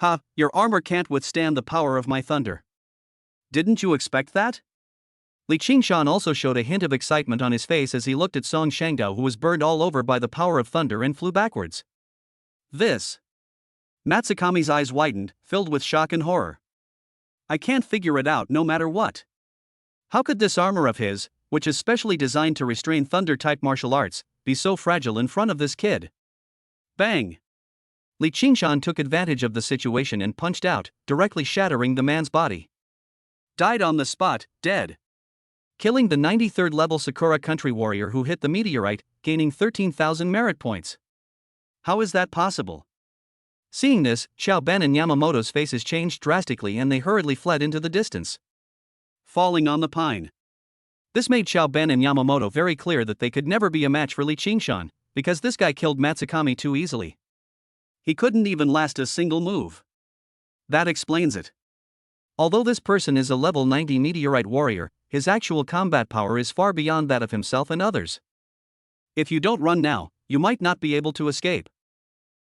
Ha, your armor can't withstand the power of my thunder. Didn't you expect that? Li Qingshan also showed a hint of excitement on his face as he looked at Song Shangdao, who was burned all over by the power of thunder and flew backwards. This. Matsukami's eyes widened, filled with shock and horror. I can't figure it out no matter what. How could this armor of his, which is specially designed to restrain thunder-type martial arts, be so fragile in front of this kid? Bang! Li Qingshan took advantage of the situation and punched out, directly shattering the man's body. Died on the spot, dead. Killing the 93rd level Sakura country warrior who hit the meteorite, gaining 13,000 merit points. How is that possible? Seeing this, Xiao Ben and Yamamoto's faces changed drastically and they hurriedly fled into the distance. Falling on the pine. This made Xiao Ben and Yamamoto very clear that they could never be a match for Li Qingshan, because this guy killed Matsukami too easily. He couldn't even last a single move. That explains it. Although this person is a level 90 meteorite warrior, his actual combat power is far beyond that of himself and others. If you don't run now, you might not be able to escape.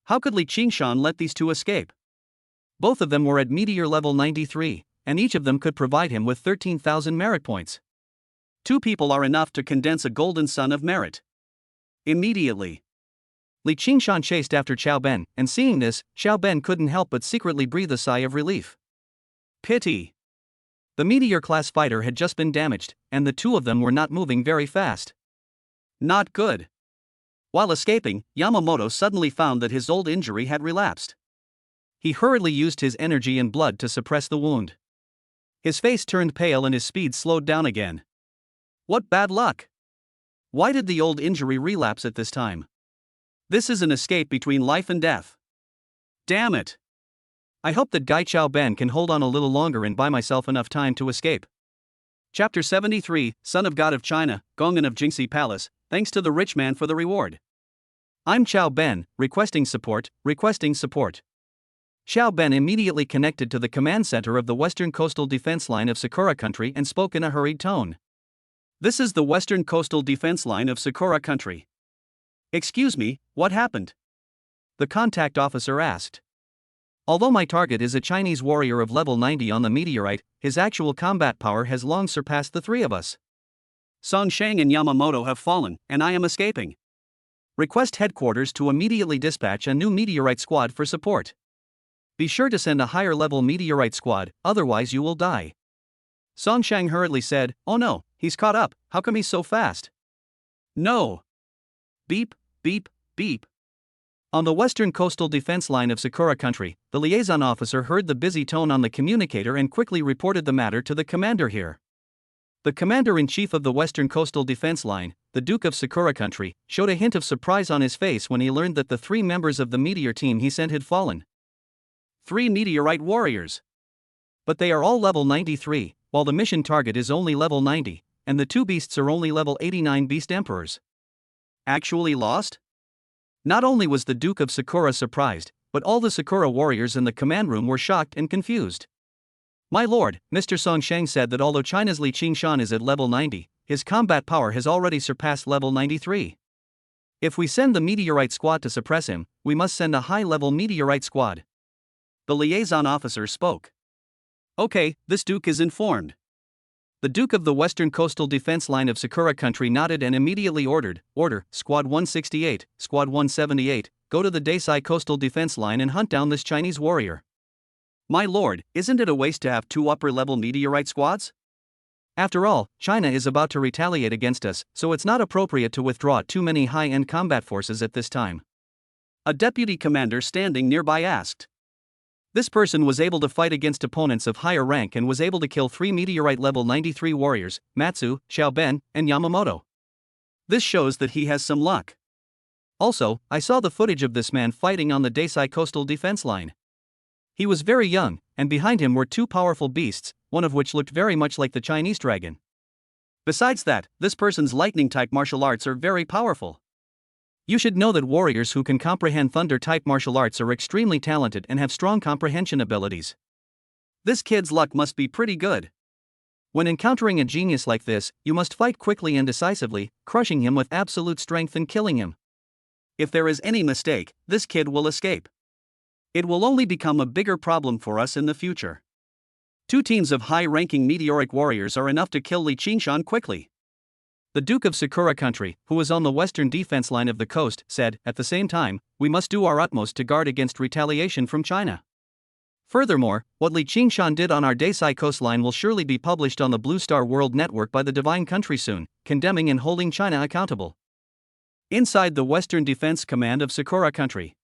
How could Li Qingshan let these two escape? Both of them were at meteor level 93, and each of them could provide him with 13,000 merit points. Two people are enough to condense a golden sun of merit. Immediately, Li Qingshan chased after Xiao Ben, and seeing this, Xiao Ben couldn't help but secretly breathe a sigh of relief. Pity. The meteor-class fighter had just been damaged, and the two of them were not moving very fast. Not good. While escaping, Yamamoto suddenly found that his old injury had relapsed. He hurriedly used his energy and blood to suppress the wound. His face turned pale and his speed slowed down again. What bad luck! Why did the old injury relapse at this time? This is an escape between life and death. Damn it! I hope that Gai Xiao Ben can hold on a little longer and buy myself enough time to escape. Chapter 73, Son of God of China, Gongan of Jingxi Palace, thanks to the rich man for the reward. I'm Xiao Ben, requesting support, requesting support. Xiao Ben immediately connected to the command center of the Western Coastal Defense Line of Sakura Country and spoke in a hurried tone. This is the Western Coastal Defense Line of Sakura Country. Excuse me, what happened? The contact officer asked. Although my target is a Chinese warrior of level 90 on the meteorite, his actual combat power has long surpassed the three of us. Song Shang and Yamamoto have fallen, and I am escaping. Request headquarters to immediately dispatch a new meteorite squad for support. Be sure to send a higher level meteorite squad, otherwise you will die. Song Shang hurriedly said, oh no, he's caught up, how come he's so fast? No. Beep, beep, beep. On the Western Coastal Defense Line of Sakura Country, the liaison officer heard the busy tone on the communicator and quickly reported the matter to the commander here. The commander-in-chief of the Western Coastal Defense Line, the Duke of Sakura Country, showed a hint of surprise on his face when he learned that the three members of the meteor team he sent had fallen. 3 meteorite warriors. But they are all level 93, while the mission target is only level 90, and the two beasts are only level 89 beast emperors. Actually lost? Not only was the Duke of Sakura surprised, but all the Sakura warriors in the command room were shocked and confused. My lord, Mr. Song Shang said that although China's Li Qingshan is at level 90, his combat power has already surpassed level 93. If we send the meteorite squad to suppress him, we must send a high-level meteorite squad. The liaison officer spoke. Okay, this Duke is informed. The Duke of the Western Coastal Defense Line of Sakura Country nodded and immediately ordered, Order, Squad 168, Squad 178, go to the Desai Coastal Defense Line and hunt down this Chinese warrior. My lord, isn't it a waste to have 2 upper-level meteorite squads? After all, China is about to retaliate against us, so it's not appropriate to withdraw too many high-end combat forces at this time. A deputy commander standing nearby asked. This person was able to fight against opponents of higher rank and was able to kill 3 meteorite level 93 warriors, Matsu, Xiao Ben, and Yamamoto. This shows that he has some luck. Also, I saw the footage of this man fighting on the Desai Coastal Defense Line. He was very young, and behind him were 2 powerful beasts, one of which looked very much like the Chinese dragon. Besides that, this person's lightning-type martial arts are very powerful. You should know that warriors who can comprehend thunder-type martial arts are extremely talented and have strong comprehension abilities. This kid's luck must be pretty good. When encountering a genius like this, you must fight quickly and decisively, crushing him with absolute strength and killing him. If there is any mistake, this kid will escape. It will only become a bigger problem for us in the future. 2 teams of high-ranking meteoric warriors are enough to kill Li Qingshan quickly. The Duke of Sakura Country, who was on the western defense line of the coast, said, at the same time, we must do our utmost to guard against retaliation from China. Furthermore, what Li Qingshan did on our Desai coastline will surely be published on the Blue Star World Network by the Divine Country soon, condemning and holding China accountable. Inside the Western Defense Command of Sakura Country,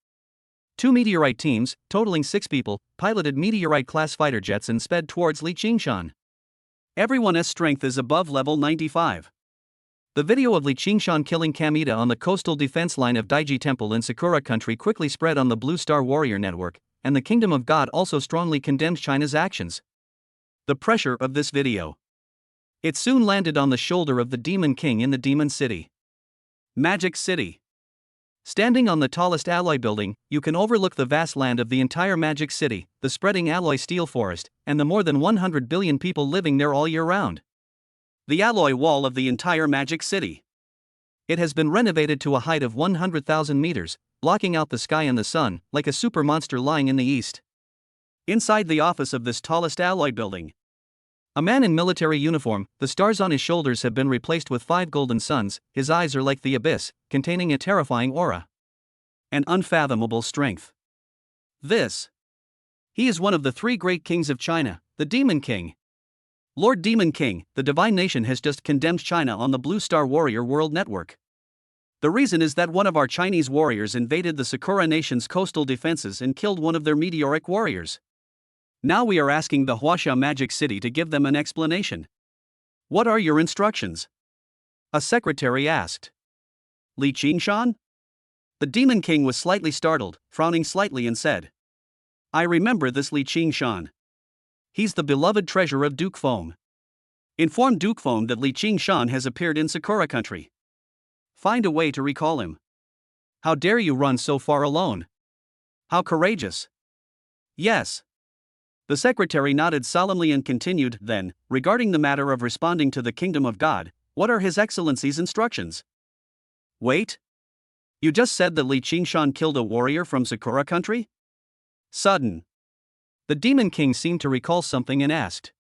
2 meteorite teams, totaling 6 people, piloted meteorite-class fighter jets and sped towards Li Qingshan. Everyone's strength is above level 95. The video of Li Qingshan killing Kamita on the coastal defense line of Daiji Temple in Sakura Country quickly spread on the Blue Star Warrior Network, and the Kingdom of God also strongly condemned China's actions. The pressure of this video. It soon landed on the shoulder of the Demon King in the Demon City. Magic City. Standing on the tallest alloy building, you can overlook the vast land of the entire Magic City, the spreading alloy steel forest, and the more than 100 billion people living there all year round. The alloy wall of the entire Magic City. It has been renovated to a height of 100,000 meters, blocking out the sky and the sun, like a super monster lying in the east. Inside the office of this tallest alloy building, a man in military uniform, the stars on his shoulders have been replaced with 5 golden suns, his eyes are like the abyss, containing a terrifying aura. An unfathomable strength. He is one of the 3 great kings of China, the Demon King. Lord Demon King, the divine nation has just condemned China on the Blue Star Warrior World Network. The reason is that one of our Chinese warriors invaded the Sakura nation's coastal defenses and killed one of their meteoric warriors. Now we are asking the Huaxia Magic City to give them an explanation. What are your instructions? A secretary asked. Li Qingshan? The Demon King was slightly startled, frowning slightly and said, I remember this Li Qingshan. He's the beloved treasure of Duke Foam. Inform Duke Foam that Li Qingshan has appeared in Sakura country. Find a way to recall him. How dare you run so far alone? How courageous. Yes. The secretary nodded solemnly and continued, then, regarding the matter of responding to the kingdom of God, what are His Excellency's instructions? Wait. You just said that Li Qingshan killed a warrior from Sakura country? Sudden. The Demon King seemed to recall something and asked.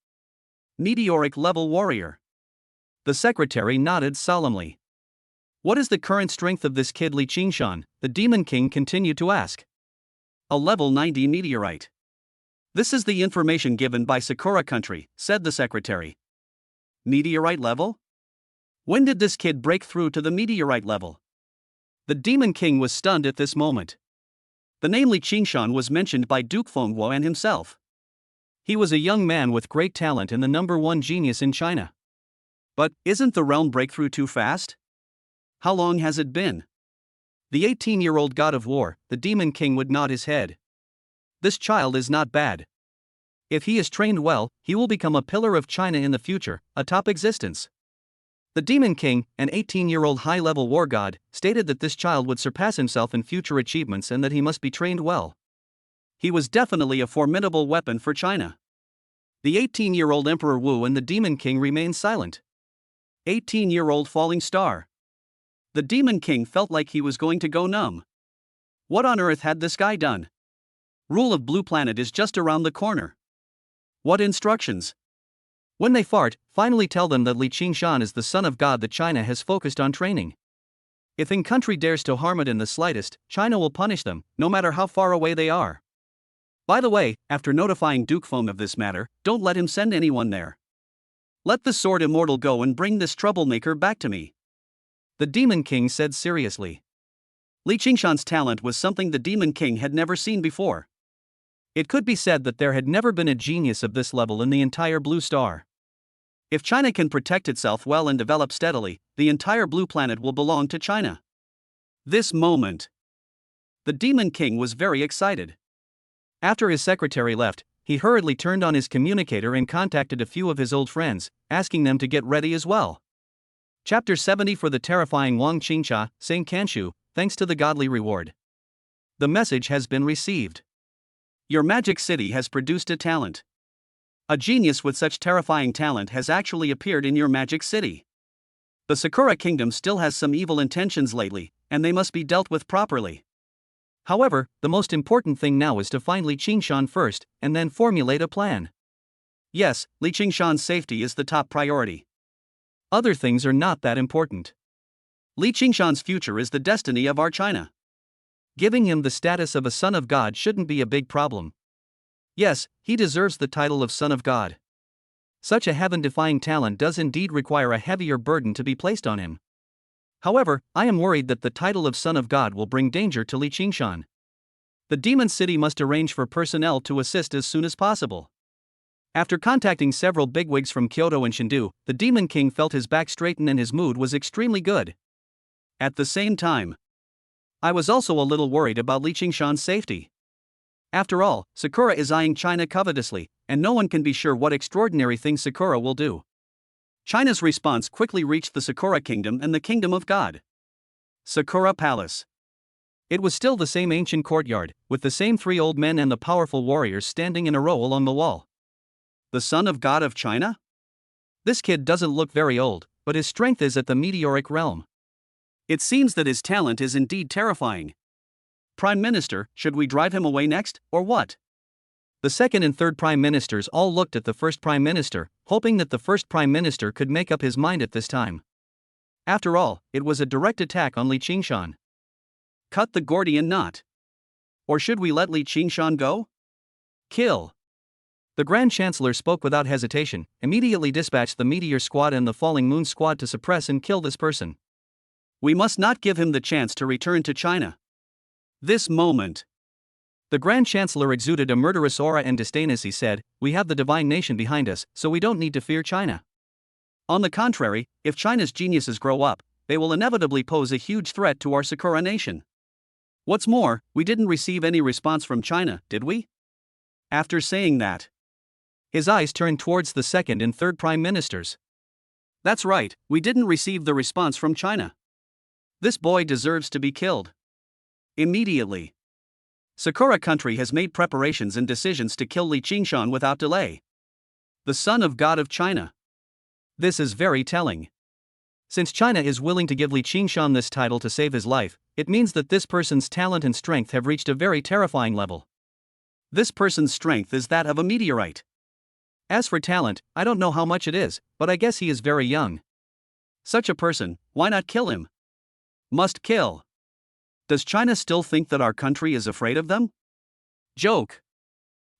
Meteoric level warrior. The secretary nodded solemnly. What is the current strength of this kid Li Qingshan? The Demon King continued to ask. A level 90 meteorite. This is the information given by Sakura country, said the secretary. Meteorite level? When did this kid break through to the meteorite level? The Demon King was stunned at this moment. The name Li Qingshan was mentioned by Duke Fenghuan himself. He was a young man with great talent and the #1 genius in China. But, isn't the realm breakthrough too fast? How long has it been? The 18-year-old god of war, the Demon King would nod his head. This child is not bad. If he is trained well, he will become a pillar of China in the future, a top existence. The Demon King, an 18-year-old high-level war god, stated that this child would surpass himself in future achievements and that he must be trained well. He was definitely a formidable weapon for China. The 18-year-old Emperor Wu and the Demon King remained silent. 18-year-old falling star. The Demon King felt like he was going to go numb. What on earth had this guy done? Rule of Blue Planet is just around the corner. What instructions? When they fart, finally tell them that Li Qingshan is the son of God that China has focused on training. If in country dares to harm it in the slightest, China will punish them, no matter how far away they are. By the way, after notifying Duke Foam of this matter, don't let him send anyone there. Let the sword immortal go and bring this troublemaker back to me. The Demon King said seriously. Li Qingshan's talent was something the Demon King had never seen before. It could be said that there had never been a genius of this level in the entire Blue Star. If China can protect itself well and develop steadily, the entire Blue Planet will belong to China. This moment. The Demon King was very excited. After his secretary left, he hurriedly turned on his communicator and contacted a few of his old friends, asking them to get ready as well. Chapter 70 for the terrifying Wang Qingxia, Saint Kanshu, thanks to the godly reward. The message has been received. Your Magic City has produced a talent. A genius with such terrifying talent has actually appeared in your Magic City. The Sakura Kingdom still has some evil intentions lately, and they must be dealt with properly. However, the most important thing now is to find Li Qingshan first, and then formulate a plan. Yes, Li Qingshan's safety is the top priority. Other things are not that important. Li Qingshan's future is the destiny of our China. Giving him the status of a son of God shouldn't be a big problem. Yes, he deserves the title of Son of God. Such a heaven-defying talent does indeed require a heavier burden to be placed on him. However, I am worried that the title of Son of God will bring danger to Li Qingshan. The Demon City must arrange for personnel to assist as soon as possible. After contacting several bigwigs from Kyoto and Chengdu, the Demon King felt his back straighten and his mood was extremely good. At the same time, I was also a little worried about Li Qingshan's safety. After all, Sakura is eyeing China covetously, and no one can be sure what extraordinary things Sakura will do. China's response quickly reached the Sakura Kingdom and the Kingdom of God. Sakura Palace. It was still the same ancient courtyard, with the same 3 old men and the powerful warriors standing in a row along the wall. The Son of God of China? This kid doesn't look very old, but his strength is at the meteoric realm. It seems that his talent is indeed terrifying. Prime Minister, should we drive him away next, or what? The second and third Prime Ministers all looked at the first Prime Minister, hoping that the first Prime Minister could make up his mind at this time. After all, it was a direct attack on Li Qingshan. Cut the Gordian knot. Or should we let Li Qingshan go? Kill. The Grand Chancellor spoke without hesitation, immediately dispatched the Meteor Squad and the Falling Moon Squad to suppress and kill this person. We must not give him the chance to return to China. This moment. The Grand Chancellor exuded a murderous aura and disdain as he said, "We have the divine nation behind us, so we don't need to fear China. On the contrary, if China's geniuses grow up, they will inevitably pose a huge threat to our Sakura nation. What's more, we didn't receive any response from China, did we?" After saying that, his eyes turned towards the second and third Prime Ministers. That's right, we didn't receive the response from China. This boy deserves to be killed. Immediately. Sakura country has made preparations and decisions to kill Li Qingshan without delay. The son of God of China. This is very telling. Since China is willing to give Li Qingshan this title to save his life, it means that this person's talent and strength have reached a very terrifying level. This person's strength is that of a meteorite. As for talent, I don't know how much it is, but I guess he is very young. Such a person, why not kill him? Must kill. Does China still think that our country is afraid of them? Joke.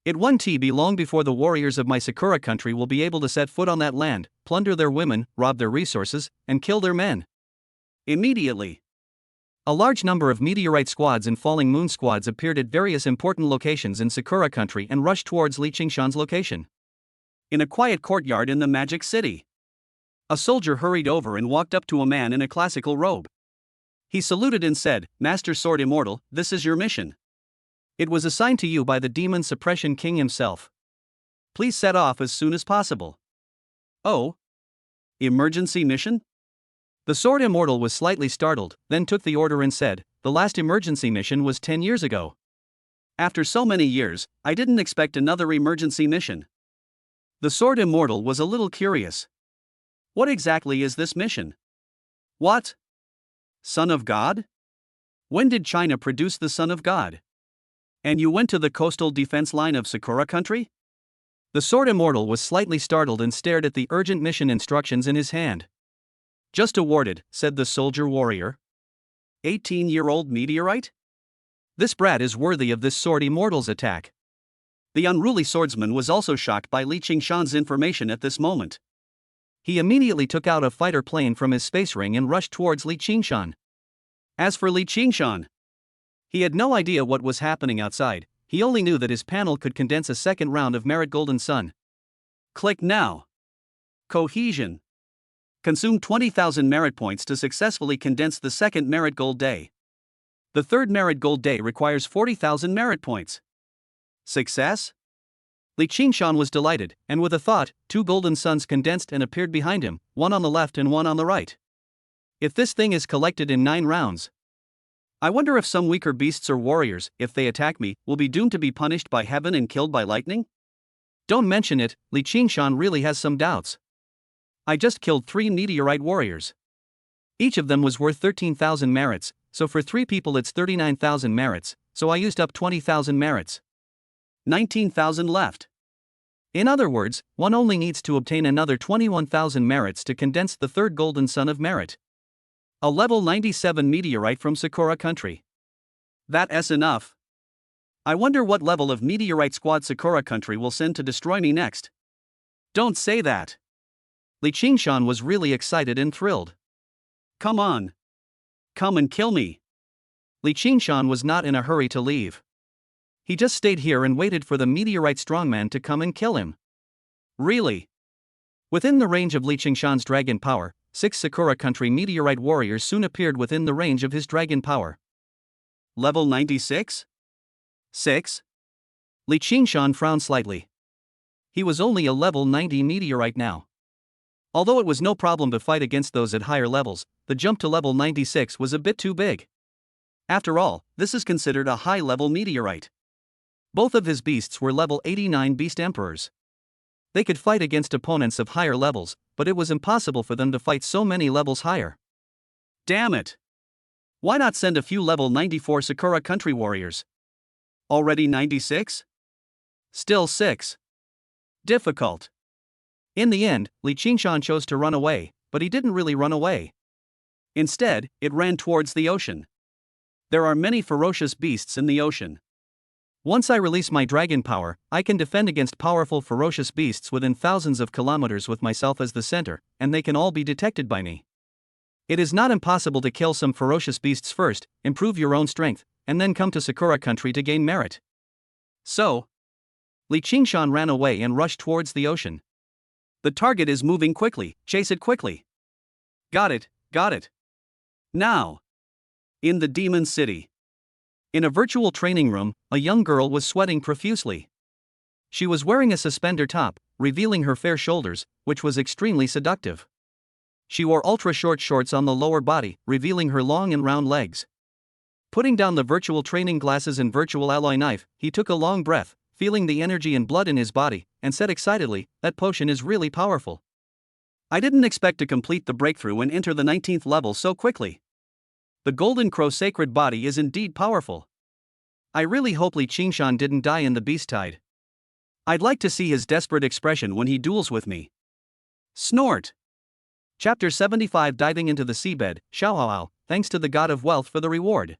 It won't be long before the warriors of my Sakura country will be able to set foot on that land, plunder their women, rob their resources, and kill their men. Immediately. A large number of meteorite squads and falling moon squads appeared at various important locations in Sakura country and rushed towards Li Qingshan's location. In a quiet courtyard in the Magic City, a soldier hurried over and walked up to a man in a classical robe. He saluted and said, "Master Sword Immortal, this is your mission. It was assigned to you by the Demon Suppression King himself. Please set off as soon as possible." Oh? Emergency mission? The Sword Immortal was slightly startled, then took the order and said, "The last emergency mission was 10 years ago. After so many years, I didn't expect another emergency mission." The Sword Immortal was a little curious. What exactly is this mission? What? Son of God? When did China produce the Son of God? And you went to the coastal defense line of Sakura country? The Sword Immortal was slightly startled and stared at the urgent mission instructions in his hand. "Just awarded," said the soldier warrior. 18-year-old meteorite? This brat is worthy of this Sword Immortal's attack. The unruly swordsman was also shocked by Li Qingshan's information at this moment. He immediately took out a fighter plane from his space ring and rushed towards Li Qingshan. As for Li Qingshan, he had no idea what was happening outside, he only knew that his panel could condense a second round of Merit Golden Sun. Click now. Cohesion. Consume 20,000 merit points to successfully condense the second Merit Gold Day. The third Merit Gold Day requires 40,000 merit points. Success? Li Qingshan was delighted, and with a thought, 2 golden suns condensed and appeared behind him, one on the left and one on the right. If this thing is collected in 9 rounds. I wonder if some weaker beasts or warriors, if they attack me, will be doomed to be punished by heaven and killed by lightning? Don't mention it, Li Qingshan really has some doubts. I just killed 3 meteorite warriors. Each of them was worth 13,000 merits, so for 3 people it's 39,000 merits, so I used up 20,000 merits. 19,000 left. In other words, one only needs to obtain another 21,000 merits to condense the third golden sun of merit. A level 97 meteorite from Sakura country. That's enough. I wonder what level of meteorite squad Sakura country will send to destroy me next. Don't say that. Li Qingshan was really excited and thrilled. Come on. Come and kill me. Li Qingshan was not in a hurry to leave. He just stayed here and waited for the meteorite strongman to come and kill him. Really? Within the range of Li Qingshan's dragon power, 6 Sakura country meteorite warriors soon appeared within the range of his dragon power. Level 96? 6? Li Qingshan frowned slightly. He was only a level 90 meteorite now. Although it was no problem to fight against those at higher levels, the jump to level 96 was a bit too big. After all, this is considered a high-level meteorite. Both of his beasts were level 89 beast emperors. They could fight against opponents of higher levels, but it was impossible for them to fight so many levels higher. Damn it! Why not send a few level 94 Sakura country warriors? Already 96? Still 6. Difficult. In the end, Li Qingshan chose to run away, but he didn't really run away. Instead, it ran towards the ocean. There are many ferocious beasts in the ocean. Once I release my dragon power, I can defend against powerful ferocious beasts within thousands of kilometers with myself as the center, and they can all be detected by me. It is not impossible to kill some ferocious beasts first, improve your own strength, and then come to Sakura country to gain merit. So, Li Qingshan ran away and rushed towards the ocean. The target is moving quickly, chase it quickly. Got it, got it. Now. In the Demon City. In a virtual training room, a young girl was sweating profusely. She was wearing a suspender top, revealing her fair shoulders, which was extremely seductive. She wore ultra-short shorts on the lower body, revealing her long and round legs. Putting down the virtual training glasses and virtual alloy knife, he took a long breath, feeling the energy and blood in his body, and said excitedly, "That potion is really powerful. I didn't expect to complete the breakthrough and enter the 19th level so quickly. The Golden Crow sacred body is indeed powerful. I really hope Li Qingshan didn't die in the beast tide. I'd like to see his desperate expression when he duels with me." Snort. Chapter 75 Diving into the seabed, Xiaohao, thanks to the god of wealth for the reward.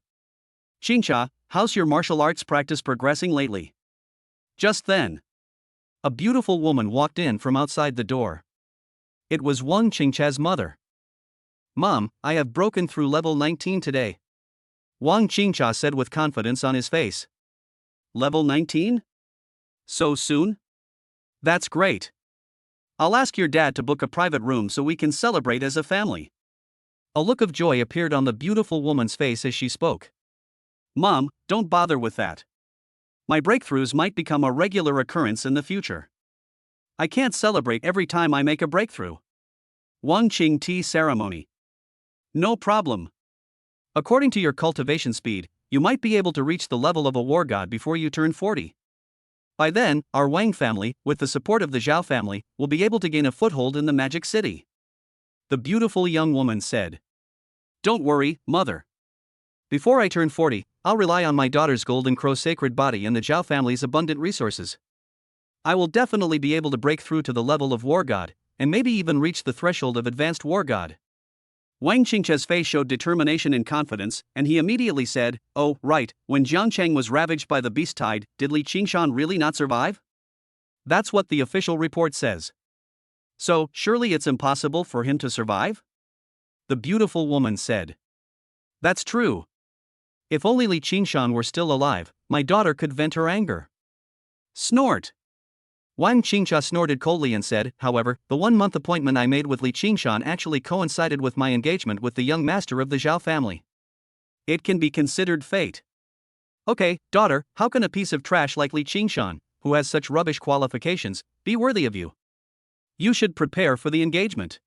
Qingxia, how's your martial arts practice progressing lately? Just then, a beautiful woman walked in from outside the door. It was Wang Qingqia's mother. "Mom, I have broken through level 19 today," Wang Qingqia said with confidence on his face. Level 19? So soon? That's great. I'll ask your dad to book a private room so we can celebrate as a family. A look of joy appeared on the beautiful woman's face as she spoke. Mom, don't bother with that. My breakthroughs might become a regular occurrence in the future. I can't celebrate every time I make a breakthrough. Wang Qing tea ceremony. No problem. According to your cultivation speed, you might be able to reach the level of a war god before you turn 40. By then, our Wang family, with the support of the Zhao family, will be able to gain a foothold in the Magic City. The beautiful young woman said. Don't worry, mother. Before I turn 40, I'll rely on my daughter's Golden Crow sacred body and the Zhao family's abundant resources. I will definitely be able to break through to the level of war god, and maybe even reach the threshold of advanced war god. Wang Qingqia's face showed determination and confidence, and he immediately said, "Oh, right, when Jiangcheng was ravaged by the beast tide, did Li Qingshan really not survive? That's what the official report says. So, surely it's impossible for him to survive?" The beautiful woman said. That's true. If only Li Qingshan were still alive, my daughter could vent her anger. Snort. Wang Qingqia snorted coldly and said, however, the 1-month appointment I made with Li Qingshan actually coincided with my engagement with the young master of the Zhao family. It can be considered fate. Okay, daughter, how can a piece of trash like Li Qingshan, who has such rubbish qualifications, be worthy of you? You should prepare for the engagement.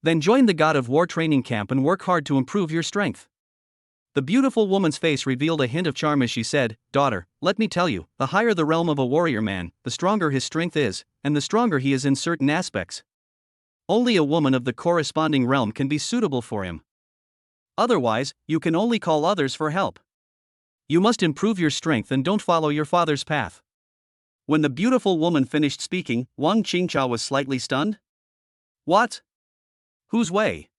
Then join the God of War training camp and work hard to improve your strength. The beautiful woman's face revealed a hint of charm as she said, Daughter, let me tell you, the higher the realm of a warrior man, the stronger his strength is, and the stronger he is in certain aspects. Only a woman of the corresponding realm can be suitable for him. Otherwise, you can only call others for help. You must improve your strength and don't follow your father's path. When the beautiful woman finished speaking, Wang Qingqia was slightly stunned. What? Whose way?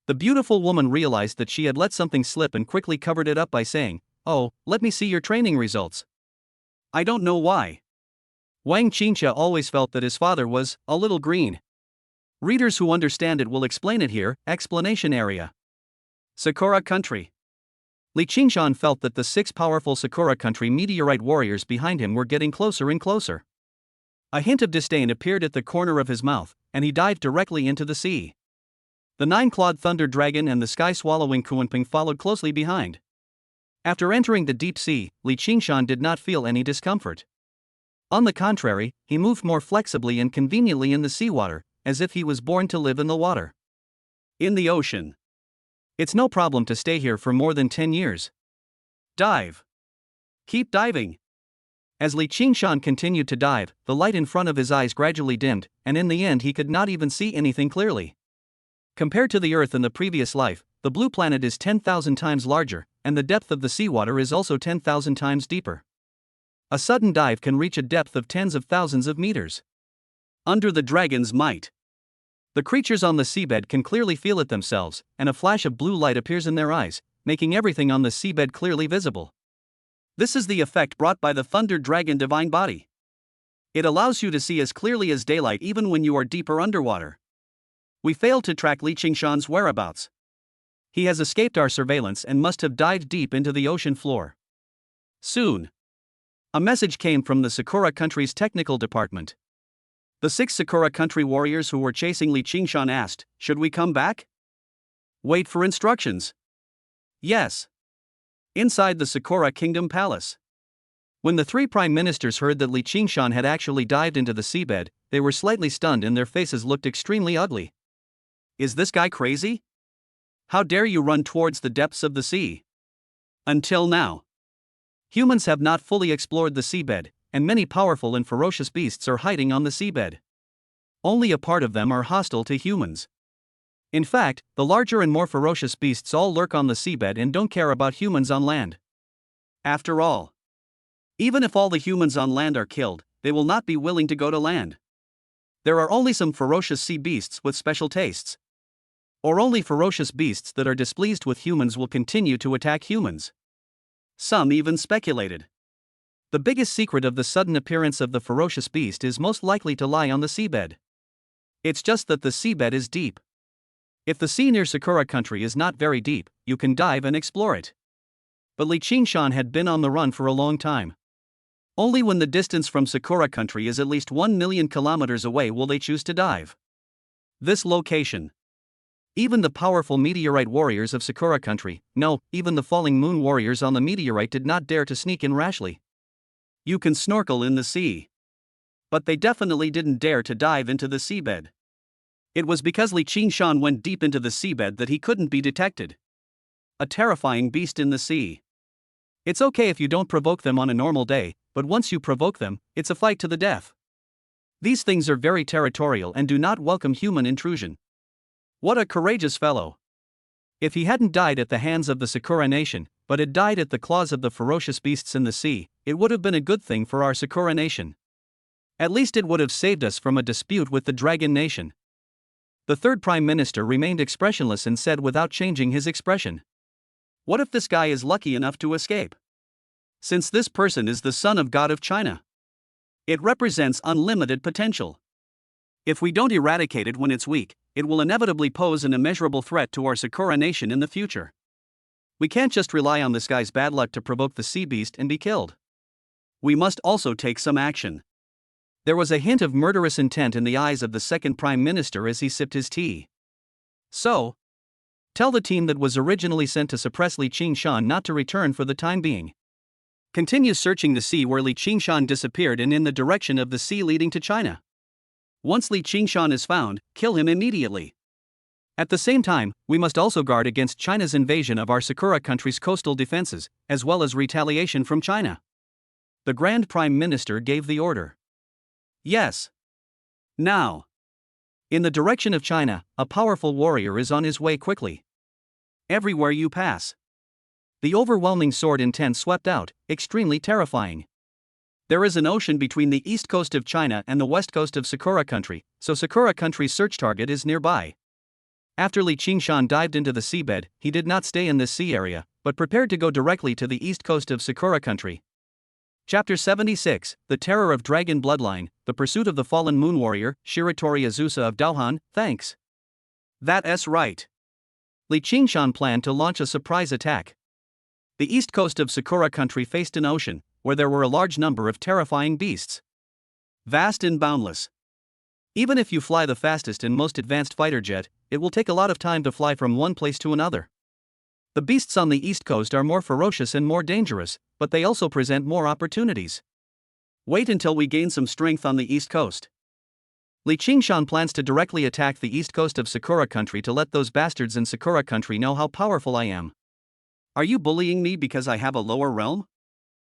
The beautiful woman realized that she had let something slip and quickly covered it up by saying, Oh, let me see your training results. I don't know why. Wang Qingqia always felt that his father was a little green. Readers who understand it will explain it here. Explanation area. Sakura Country. Li Qingshan felt that the 6 powerful Sakura Country meteorite warriors behind him were getting closer and closer. A hint of disdain appeared at the corner of his mouth, and he dived directly into the sea. The 9-clawed thunder dragon and the sky-swallowing Kuanping followed closely behind. After entering the deep sea, Li Qingshan did not feel any discomfort. On the contrary, he moved more flexibly and conveniently in the seawater, as if he was born to live in the water. In the ocean. It's no problem to stay here for more than 10 years. Dive. Keep diving. As Li Qingshan continued to dive, the light in front of his eyes gradually dimmed, and in the end he could not even see anything clearly. Compared to the Earth in the previous life, the blue planet is 10,000 times larger, and the depth of the seawater is also 10,000 times deeper. A sudden dive can reach a depth of tens of thousands of meters. Under the dragon's might, the creatures on the seabed can clearly feel it themselves, and a flash of blue light appears in their eyes, making everything on the seabed clearly visible. This is the effect brought by the Thunder Dragon Divine Body. It allows you to see as clearly as daylight even when you are deeper underwater. We failed to track Li Qingshan's whereabouts. He has escaped our surveillance and must have dived deep into the ocean floor. Soon, a message came from the Sakura Country's technical department. The 6 Sakura Country warriors who were chasing Li Qingshan asked, "Should we come back?" Wait for instructions. Yes. Inside the Sakura Kingdom Palace. When the 3 prime ministers heard that Li Qingshan had actually dived into the seabed, they were slightly stunned and their faces looked extremely ugly. Is this guy crazy? How dare you run towards the depths of the sea? Until now, humans have not fully explored the seabed, and many powerful and ferocious beasts are hiding on the seabed. Only a part of them are hostile to humans. In fact, the larger and more ferocious beasts all lurk on the seabed and don't care about humans on land. After all, even if all the humans on land are killed, they will not be willing to go to land. There are only some ferocious sea beasts with special tastes. Or only ferocious beasts that are displeased with humans will continue to attack humans. Some even speculated. The biggest secret of the sudden appearance of the ferocious beast is most likely to lie on the seabed. It's just that the seabed is deep. If the sea near Sakura Country is not very deep, you can dive and explore it. But Li Qingshan had been on the run for a long time. Only when the distance from Sakura Country is at least 1 million kilometers away will they choose to dive. This location. Even the powerful meteorite warriors of Sakura Country, no, even the falling moon warriors on the meteorite did not dare to sneak in rashly. You can snorkel in the sea. But they definitely didn't dare to dive into the seabed. It was because Li Qingshan went deep into the seabed that he couldn't be detected. A terrifying beast in the sea. It's okay if you don't provoke them on a normal day, but once you provoke them, it's a fight to the death. These things are very territorial and do not welcome human intrusion. What a courageous fellow. If he hadn't died at the hands of the Sakura nation, but had died at the claws of the ferocious beasts in the sea, it would have been a good thing for our Sakura nation. At least it would have saved us from a dispute with the Dragon Nation. The 3rd Prime Minister remained expressionless and said without changing his expression, "What if this guy is lucky enough to escape? Since this person is the son of God of China, it represents unlimited potential. If we don't eradicate it when it's weak, it will inevitably pose an immeasurable threat to our Sakura nation in the future. We can't just rely on this guy's bad luck to provoke the sea beast and be killed. We must also take some action." There was a hint of murderous intent in the eyes of the 2nd Prime Minister as he sipped his tea. "So, tell the team that was originally sent to suppress Li Qingshan not to return for the time being. Continue searching the sea where Li Qingshan disappeared and in the direction of the sea leading to China. Once Li Qingshan is found, kill him immediately. At the same time, we must also guard against China's invasion of our Sakura Country's coastal defenses, as well as retaliation from China." The Grand Prime Minister gave the order. Yes. Now. In the direction of China, a powerful warrior is on his way quickly. Everywhere you pass, the overwhelming sword intent swept out, extremely terrifying. There is an ocean between the east coast of China and the west coast of Sakura Country, so Sakura Country's search target is nearby. After Li Qingshan dived into the seabed, he did not stay in this sea area, but prepared to go directly to the east coast of Sakura Country. Chapter 76, The Terror of Dragon Bloodline, The Pursuit of the Fallen Moon Warrior, Shiratori Azusa of Daohan, thanks. That's right. Li Qingshan planned to launch a surprise attack. The east coast of Sakura Country faced an ocean, where there were a large number of terrifying beasts. Vast and boundless. Even if you fly the fastest and most advanced fighter jet, it will take a lot of time to fly from one place to another. The beasts on the east coast are more ferocious and more dangerous, but they also present more opportunities. Wait until we gain some strength on the east coast. Li Qingshan plans to directly attack the east coast of Sakura Country to let those bastards in Sakura Country know how powerful I am. Are you bullying me because I have a lower realm?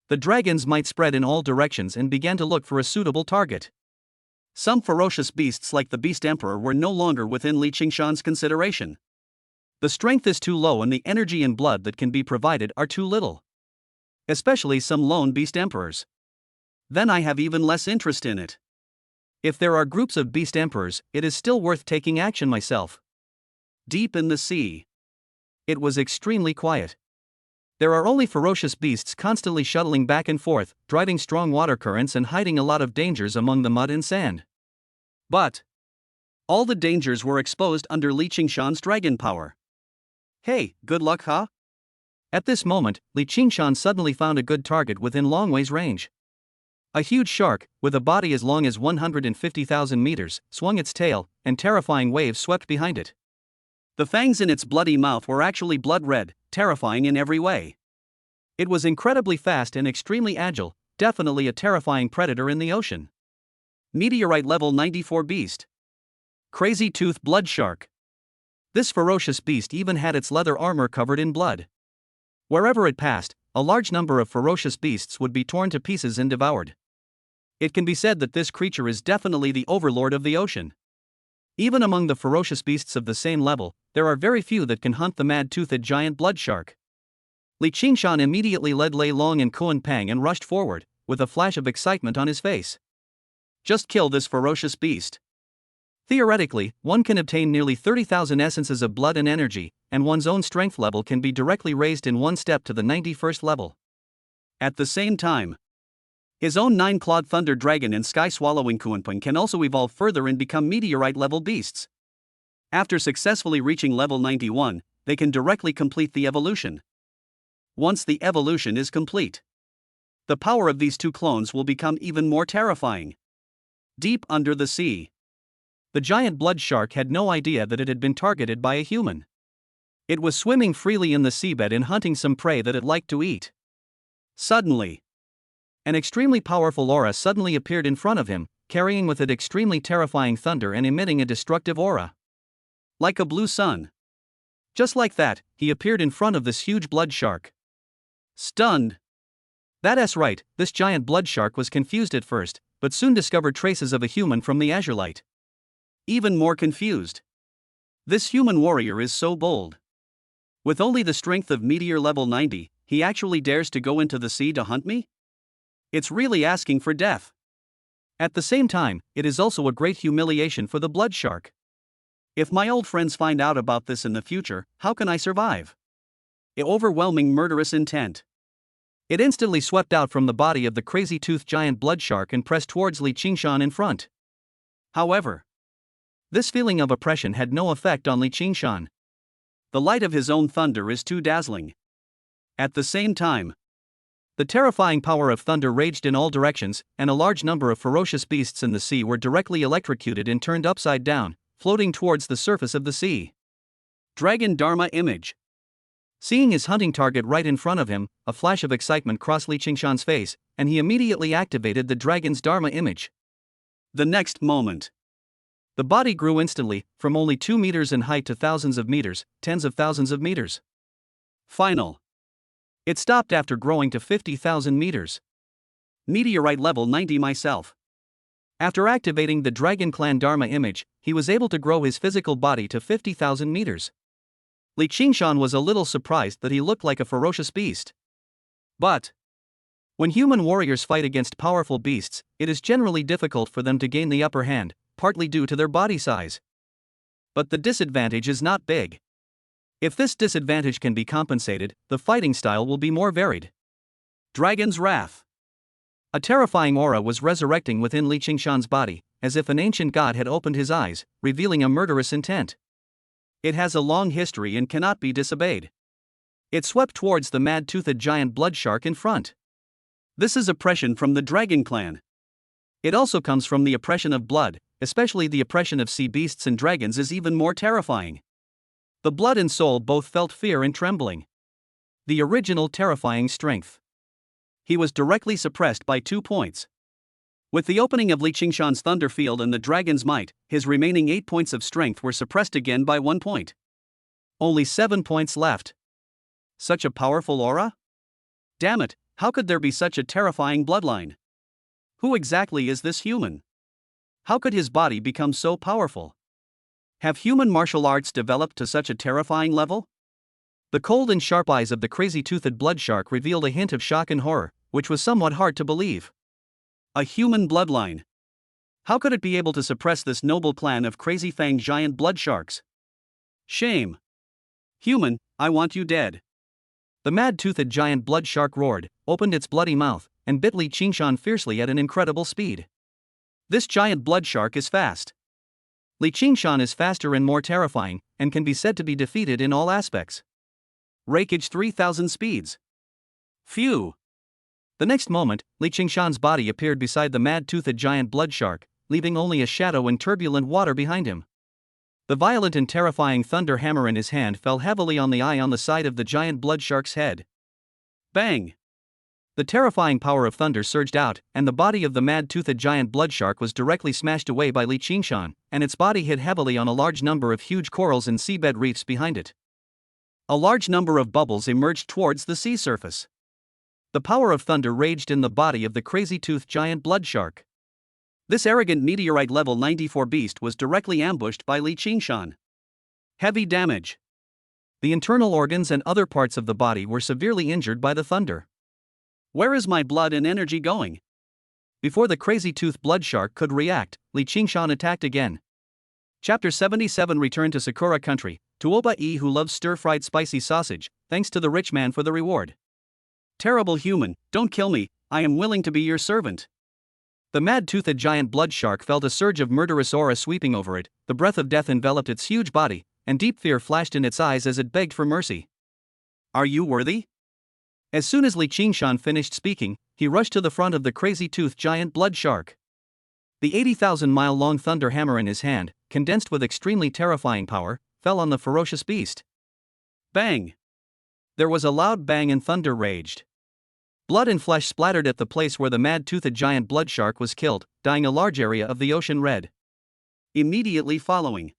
The dragons might spread in all directions and began to look for a suitable target. Some ferocious beasts like the Beast Emperor were no longer within Li Qingshan's consideration. The strength is too low and the energy and blood that can be provided are too little. Especially some lone Beast Emperors. Then I have even less interest in it. If there are groups of Beast Emperors, it is still worth taking action myself. Deep in the sea. It was extremely quiet. There are only ferocious beasts constantly shuttling back and forth, driving strong water currents and hiding a lot of dangers among the mud and sand. But all the dangers were exposed under Li Qingshan's dragon power. Hey, good luck, huh? At this moment, Li Qingshan suddenly found a good target within Longwei's range. A huge shark, with a body as long as 150,000 meters, swung its tail, and terrifying waves swept behind it. The fangs in its bloody mouth were actually blood red, terrifying in every way. It was incredibly fast and extremely agile, definitely a terrifying predator in the ocean. Meteorite level 94 beast. Crazy tooth blood shark. This ferocious beast even had its leather armor covered in blood. Wherever it passed, a large number of ferocious beasts would be torn to pieces and devoured. It can be said that this creature is definitely the overlord of the ocean. Even among the ferocious beasts of the same level, there are very few that can hunt the mad-toothed giant blood shark. Li Qingshan immediately led Lei Long and Kuan Pang and rushed forward, with a flash of excitement on his face. Just kill this ferocious beast. Theoretically, one can obtain nearly 30,000 essences of blood and energy, and one's own strength level can be directly raised in one step to the 91st level. At the same time, his own 9-clawed thunder dragon and sky-swallowing Kuanping can also evolve further and become meteorite-level beasts. After successfully reaching level 91, they can directly complete the evolution. Once the evolution is complete, the power of these two clones will become even more terrifying. Deep under the sea, the giant blood shark had no idea that it had been targeted by a human. It was swimming freely in the seabed and hunting some prey that it liked to eat. Suddenly, an extremely powerful aura suddenly appeared in front of him, carrying with it extremely terrifying thunder and emitting a destructive aura. Like a blue sun. Just like that, he appeared in front of this huge blood shark. Stunned. That's right, this giant blood shark was confused at first, but soon discovered traces of a human from the azure light. Even more confused. This human warrior is so bold. With only the strength of meteor level 90, he actually dares to go into the sea to hunt me? It's really asking for death. At the same time, it is also a great humiliation for the blood shark. If my old friends find out about this in the future, how can I survive? Overwhelming murderous intent. It instantly swept out from the body of the crazy-toothed giant blood shark and pressed towards Li Qingshan in front. However, this feeling of oppression had no effect on Li Qingshan. The light of his own thunder is too dazzling. At the same time, the terrifying power of thunder raged in all directions, and a large number of ferocious beasts in the sea were directly electrocuted and turned upside down, floating towards the surface of the sea. Dragon Dharma image. Seeing his hunting target right in front of him, a flash of excitement crossed Li Qingshan's face, and he immediately activated the dragon's Dharma image. The next moment, the body grew instantly, from only 2 meters in height to thousands of meters, tens of thousands of meters. Final. It stopped after growing to 50,000 meters. Meteorite level 90 myself. After activating the Dragon Clan Dharma image, he was able to grow his physical body to 50,000 meters. Li Qingshan was a little surprised that he looked like a ferocious beast. But when human warriors fight against powerful beasts, it is generally difficult for them to gain the upper hand, partly due to their body size. But the disadvantage is not big. If this disadvantage can be compensated, the fighting style will be more varied. Dragon's Wrath. A terrifying aura was resurrecting within Li Qingshan's body, as if an ancient god had opened his eyes, revealing a murderous intent. It has a long history and cannot be disobeyed. It swept towards the mad-toothed giant blood shark in front. This is oppression from the Dragon Clan. It also comes from the oppression of blood, especially the oppression of sea beasts and dragons is even more terrifying. The blood and soul both felt fear and trembling. The original terrifying strength. He was directly suppressed by 2 points. With the opening of Li Qingshan's thunder field and the dragon's might, his remaining 8 points of strength were suppressed again by 1 point. Only 7 points left. Such a powerful aura? Damn it, How could there be such a terrifying bloodline? Who exactly is this human? How could his body become so powerful? Have human martial arts developed to such a terrifying level? The cold and sharp eyes of the crazy-toothed blood shark revealed a hint of shock and horror, which was somewhat hard to believe. A human bloodline. How could it be able to suppress this noble clan of crazy-fanged giant blood sharks? Shame. Human, I want you dead. The mad-toothed giant blood shark roared, opened its bloody mouth, and bit Li Qingshan fiercely at an incredible speed. This giant blood shark is fast. Li Qingshan is faster and more terrifying, and can be said to be defeated in all aspects. Rakeage 3000 speeds. Phew. The next moment, Li Qingshan's body appeared beside the mad-toothed giant blood shark, leaving only a shadow and turbulent water behind him. The violent and terrifying thunder hammer in his hand fell heavily on the eye on the side of the giant blood shark's head. Bang! The terrifying power of thunder surged out, and the body of the mad-toothed giant blood shark was directly smashed away by Li Qingshan, and its body hit heavily on a large number of huge corals and seabed reefs behind it. A large number of bubbles emerged towards the sea surface. The power of thunder raged in the body of the crazy-toothed giant blood shark. This arrogant meteorite level 94 beast was directly ambushed by Li Qingshan. Heavy damage. The internal organs and other parts of the body were severely injured by the thunder. Where is my blood and energy going? Before the crazy-toothed blood shark could react, Li Qingshan attacked again. Chapter 77 Return to Sakura Country, to Su Baizhou who loves stir-fried spicy sausage, thanks to the rich man for the reward. Terrible human, don't kill me, I am willing to be your servant. The mad-toothed giant blood shark felt a surge of murderous aura sweeping over it, the breath of death enveloped its huge body, and deep fear flashed in its eyes as it begged for mercy. Are you worthy? As soon as Li Qingshan finished speaking, he rushed to the front of the crazy-toothed giant blood shark. The 80,000-mile-long thunder hammer in his hand, condensed with extremely terrifying power, fell on the ferocious beast. Bang! There was a loud bang and thunder raged. Blood and flesh splattered at the place where the mad-toothed giant blood shark was killed, dyeing a large area of the ocean red. Immediately following,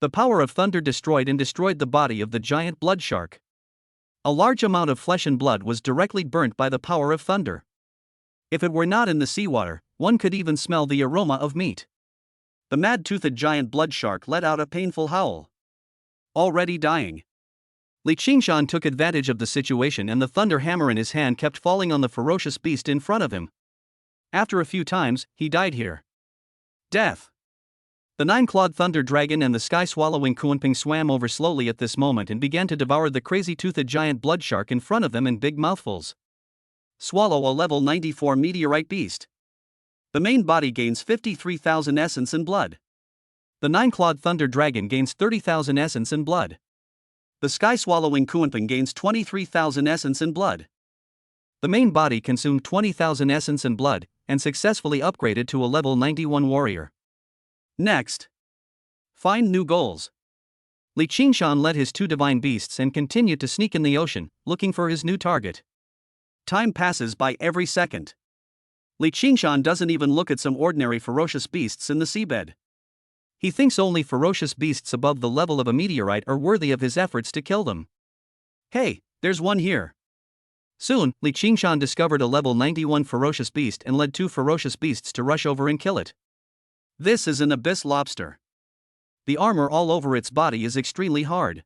the power of thunder destroyed the body of the giant blood shark. A large amount of flesh and blood was directly burnt by the power of thunder. If it were not in the seawater, one could even smell the aroma of meat. The mad-toothed giant blood shark let out a painful howl. Already dying, Li Qingshan took advantage of the situation, and the thunder hammer in his hand kept falling on the ferocious beast in front of him. After a few times, he died here. Death. The nine-clawed thunder dragon and the sky-swallowing Kunping swam over slowly at this moment and began to devour the crazy-toothed giant blood shark in front of them in big mouthfuls. Swallow a level 94 meteorite beast. The main body gains 53,000 essence and blood. The nine-clawed thunder dragon gains 30,000 essence and blood. The sky-swallowing Kunping gains 23,000 essence and blood. The main body consumed 20,000 essence and blood, and successfully upgraded to a level 91 warrior. Next, find new goals. Li Qingshan led his two divine beasts and continued to sneak in the ocean, looking for his new target. Time passes by every second. Li Qingshan doesn't even look at some ordinary ferocious beasts in the seabed. He thinks only ferocious beasts above the level of a meteorite are worthy of his efforts to kill them. Hey, there's one here. Soon, Li Qingshan discovered a level 91 ferocious beast and led two ferocious beasts to rush over and kill it. This is an abyss lobster. The armor all over its body is extremely hard.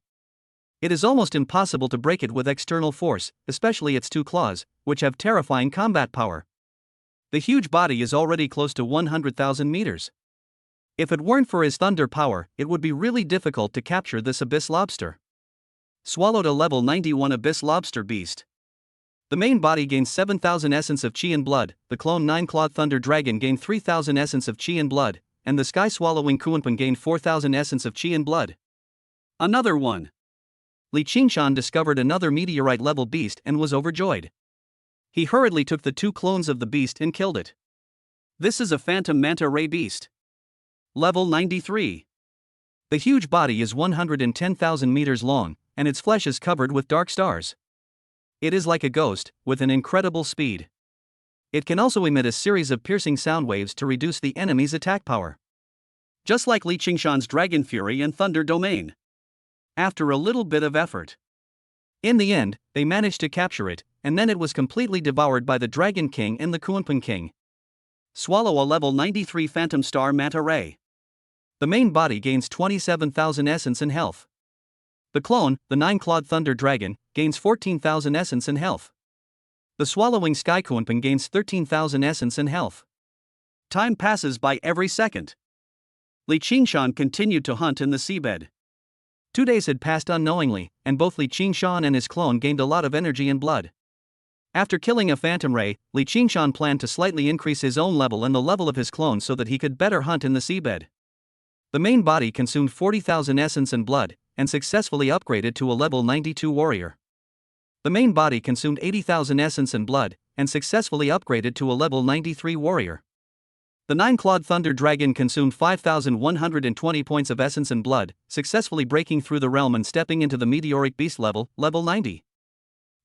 It is almost impossible to break it with external force, especially its two claws, which have terrifying combat power. The huge body is already close to 100,000 meters. If it weren't for his thunder power, it would be really difficult to capture this abyss lobster. Swallowed a level 91 abyss lobster beast. The main body gains 7,000 essence of chi and blood, the clone 9-clawed thunder dragon gained 3,000 essence of chi and blood, and the sky-swallowing Kunping gained 4,000 essence of chi and blood. Another one. Li Qingshan discovered another meteorite-level beast and was overjoyed. He hurriedly took the two clones of the beast and killed it. This is a phantom manta ray beast. Level 93. The huge body is 110,000 meters long, and its flesh is covered with dark stars. It is like a ghost, with an incredible speed. It can also emit a series of piercing sound waves to reduce the enemy's attack power. Just like Li Qingshan's Dragon Fury and Thunder Domain. After a little bit of effort, in the end, they managed to capture it, and then it was completely devoured by the Dragon King and the Kunpeng King. Swallow a level 93 Phantom Star Manta Ray. The main body gains 27,000 essence and health. The clone, the 9-clawed Thunder Dragon, gains 14,000 essence and health. The swallowing Sky Kunpeng gains 13,000 essence and health. Time passes by every second. Li Qingshan continued to hunt in the seabed. 2 days had passed unknowingly, and both Li Qingshan and his clone gained a lot of energy and blood. After killing a Phantom Ray, Li Qingshan planned to slightly increase his own level and the level of his clone so that he could better hunt in the seabed. The main body consumed 40,000 essence and blood, and successfully upgraded to a level 92 warrior. The main body consumed 80,000 essence and blood, and successfully upgraded to a level 93 warrior. The 9-clawed Thunder Dragon consumed 5,120 points of essence and blood, successfully breaking through the realm and stepping into the meteoric beast level 90.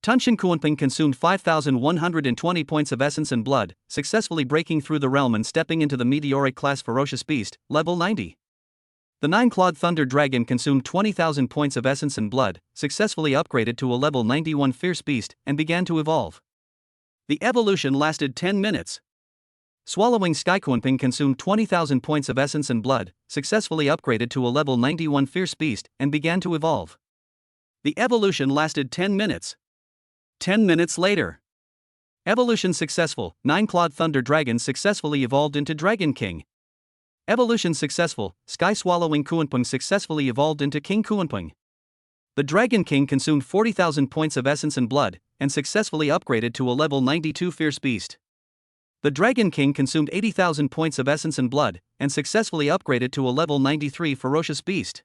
Tunshin Kunpeng consumed 5,120 points of essence and blood, successfully breaking through the realm and stepping into the meteoric class ferocious beast, level 90. The 9-clawed Thunder Dragon consumed 20,000 points of essence and blood, successfully upgraded to a level 91 fierce beast, and began to evolve. The evolution lasted 10 minutes. Swallowing Sky Kunpeng consumed 20,000 points of essence and blood, successfully upgraded to a level 91 fierce beast, and began to evolve. The evolution lasted 10 minutes. 10 minutes later. Evolution successful, 9-clawed Thunder Dragon successfully evolved into Dragon King. Evolution successful, Sky Swallowing Kunpeng successfully evolved into King Kunpeng. The Dragon King consumed 40,000 points of essence and blood, and successfully upgraded to a level 92 fierce beast. The Dragon King consumed 80,000 points of essence and blood, and successfully upgraded to a level 93 ferocious beast.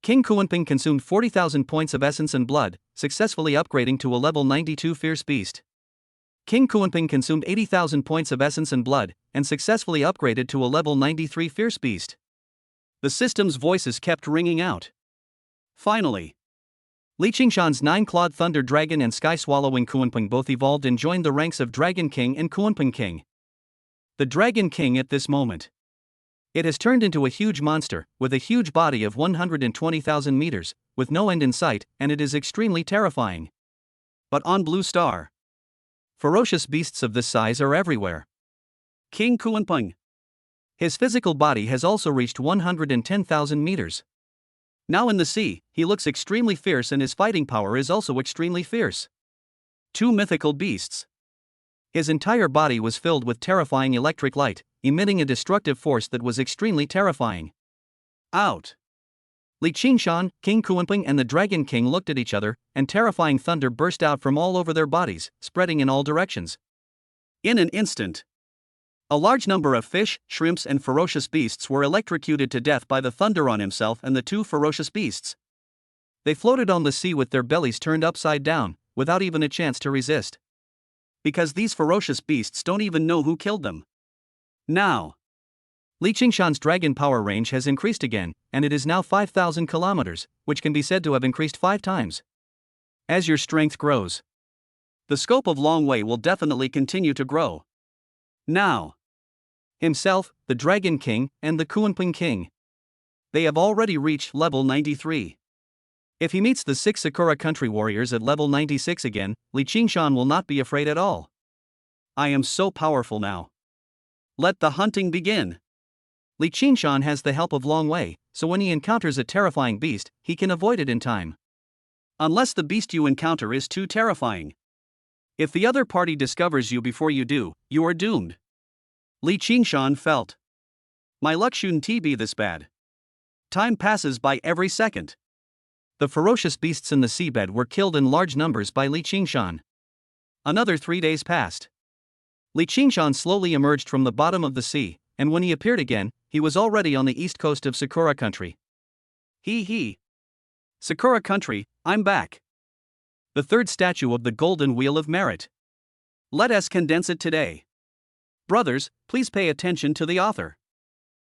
King Kunpeng consumed 40,000 points of essence and blood, successfully upgrading to a level 92 fierce beast. King Kunpeng consumed 80,000 points of essence and blood, and successfully upgraded to a level 93 fierce beast. The system's voices kept ringing out. Finally, Li Qingshan's 9-clawed Thunder Dragon and Sky Swallowing Kunpeng both evolved and joined the ranks of Dragon King and Kunpeng King. The Dragon King at this moment. It has turned into a huge monster, with a huge body of 120,000 meters, with no end in sight, and it is extremely terrifying. But on Blue Star, ferocious beasts of this size are everywhere. King Kunpeng. His physical body has also reached 110,000 meters. Now in the sea, he looks extremely fierce and his fighting power is also extremely fierce. 2 mythical beasts. His entire body was filled with terrifying electric light, emitting a destructive force that was extremely terrifying. Out. Li Qingshan, King Kunpeng and the Dragon King looked at each other, and terrifying thunder burst out from all over their bodies, spreading in all directions. In an instant, a large number of fish, shrimps and ferocious beasts were electrocuted to death by the thunder on himself and the 2 ferocious beasts. They floated on the sea with their bellies turned upside down, without even a chance to resist. Because these ferocious beasts don't even know who killed them. Now, Li Qingshan's dragon power range has increased again, and it is now 5,000 kilometers, which can be said to have increased 5 times. As your strength grows, the scope of Long Way will definitely continue to grow. Now, himself, the Dragon King, and the Kunpeng King. They have already reached level 93. If he meets the 6 Sakura country warriors at level 96 again, Li Qingshan will not be afraid at all. I am so powerful now. Let the hunting begin. Li Qingshan has the help of Long Way, so when he encounters a terrifying beast, he can avoid it in time. Unless the beast you encounter is too terrifying. If the other party discovers you before you do, you are doomed. Li Qingshan felt. My luck shouldn't be this bad. Time passes by every second. The ferocious beasts in the seabed were killed in large numbers by Li Qingshan. Another 3 days passed. Li Qingshan slowly emerged from the bottom of the sea, and when he appeared again, he was already on the east coast of Sakura country. He. Sakura country, I'm back. The 3rd statue of the Golden Wheel of Merit. Let us condense it today. Brothers, please pay attention to the author.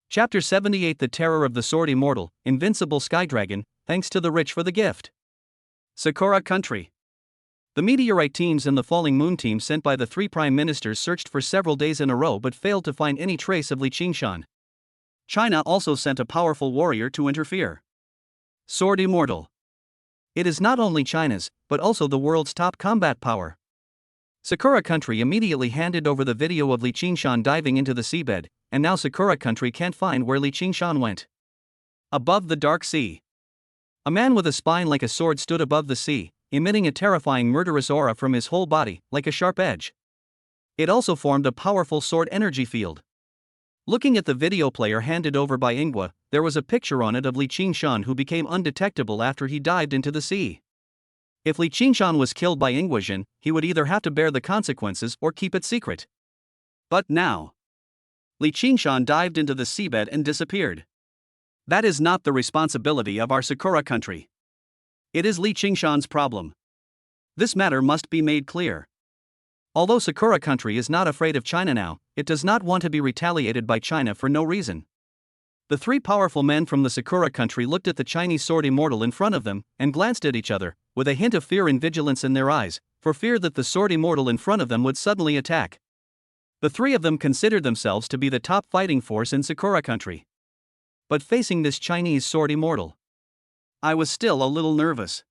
Chapter 78 The Terror of the Sword Immortal, Invincible Sky Dragon, thanks to the rich for the gift. Sakura country. The meteorite teams and the falling moon team sent by the 3 prime ministers searched for several days in a row but failed to find any trace of Li Qingshan. China also sent a powerful warrior to interfere. Sword Immortal. It is not only China's, but also the world's top combat power. Sakura Country immediately handed over the video of Li Qingshan diving into the seabed, and now Sakura Country can't find where Li Qingshan went. Above the dark sea. A man with a spine like a sword stood above the sea, emitting a terrifying murderous aura from his whole body, like a sharp edge. It also formed a powerful sword energy field. Looking at the video player handed over by Ingwa, there was a picture on it of Li Qingshan who became undetectable after he dived into the sea. If Li Qingshan was killed by Ingwajin, he would either have to bear the consequences or keep it secret. But now, Li Qingshan dived into the seabed and disappeared. That is not the responsibility of our Sakura Country. It is Li Qingshan's problem. This matter must be made clear. Although Sakura Country is not afraid of China now, it does not want to be retaliated by China for no reason. The three powerful men from the Sakura Country looked at the Chinese sword immortal in front of them and glanced at each other, with a hint of fear and vigilance in their eyes, for fear that the sword immortal in front of them would suddenly attack. The three of them considered themselves to be the top fighting force in Sakura Country. But facing this Chinese sword immortal, I was still a little nervous.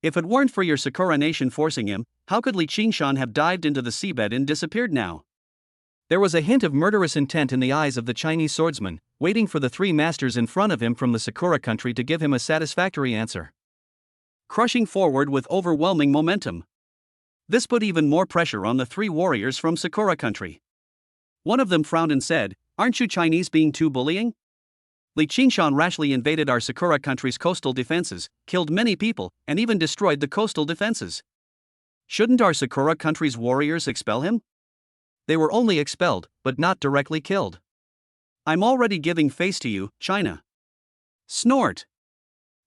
If it weren't for your Sakura nation forcing him, how could Li Qingshan have dived into the seabed and disappeared now? There was a hint of murderous intent in the eyes of the Chinese swordsman, waiting for the three masters in front of him from the Sakura Country to give him a satisfactory answer. Crushing forward with overwhelming momentum. This put even more pressure on the three warriors from Sakura Country. One of them frowned and said, "Aren't you Chinese being too bullying? Li Qingshan rashly invaded our Sakura Country's coastal defenses, killed many people, and even destroyed the coastal defenses. Shouldn't our Sakura Country's warriors expel him? They were only expelled, but not directly killed. I'm already giving face to you, China." Snort!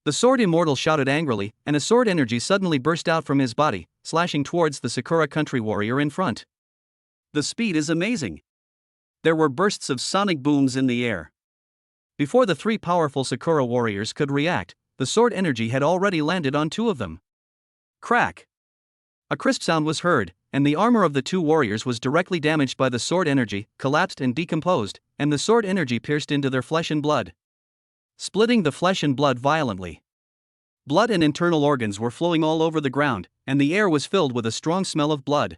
The sword immortal shouted angrily, and a sword energy suddenly burst out from his body, slashing towards the Sakura Country warrior in front. The speed is amazing. There were bursts of sonic booms in the air. Before the three powerful Sakura warriors could react, the sword energy had already landed on two of them. Crack! A crisp sound was heard, and the armor of the two warriors was directly damaged by the sword energy, collapsed and decomposed, and the sword energy pierced into their flesh and blood, splitting the flesh and blood violently. Blood and internal organs were flowing all over the ground, and the air was filled with a strong smell of blood.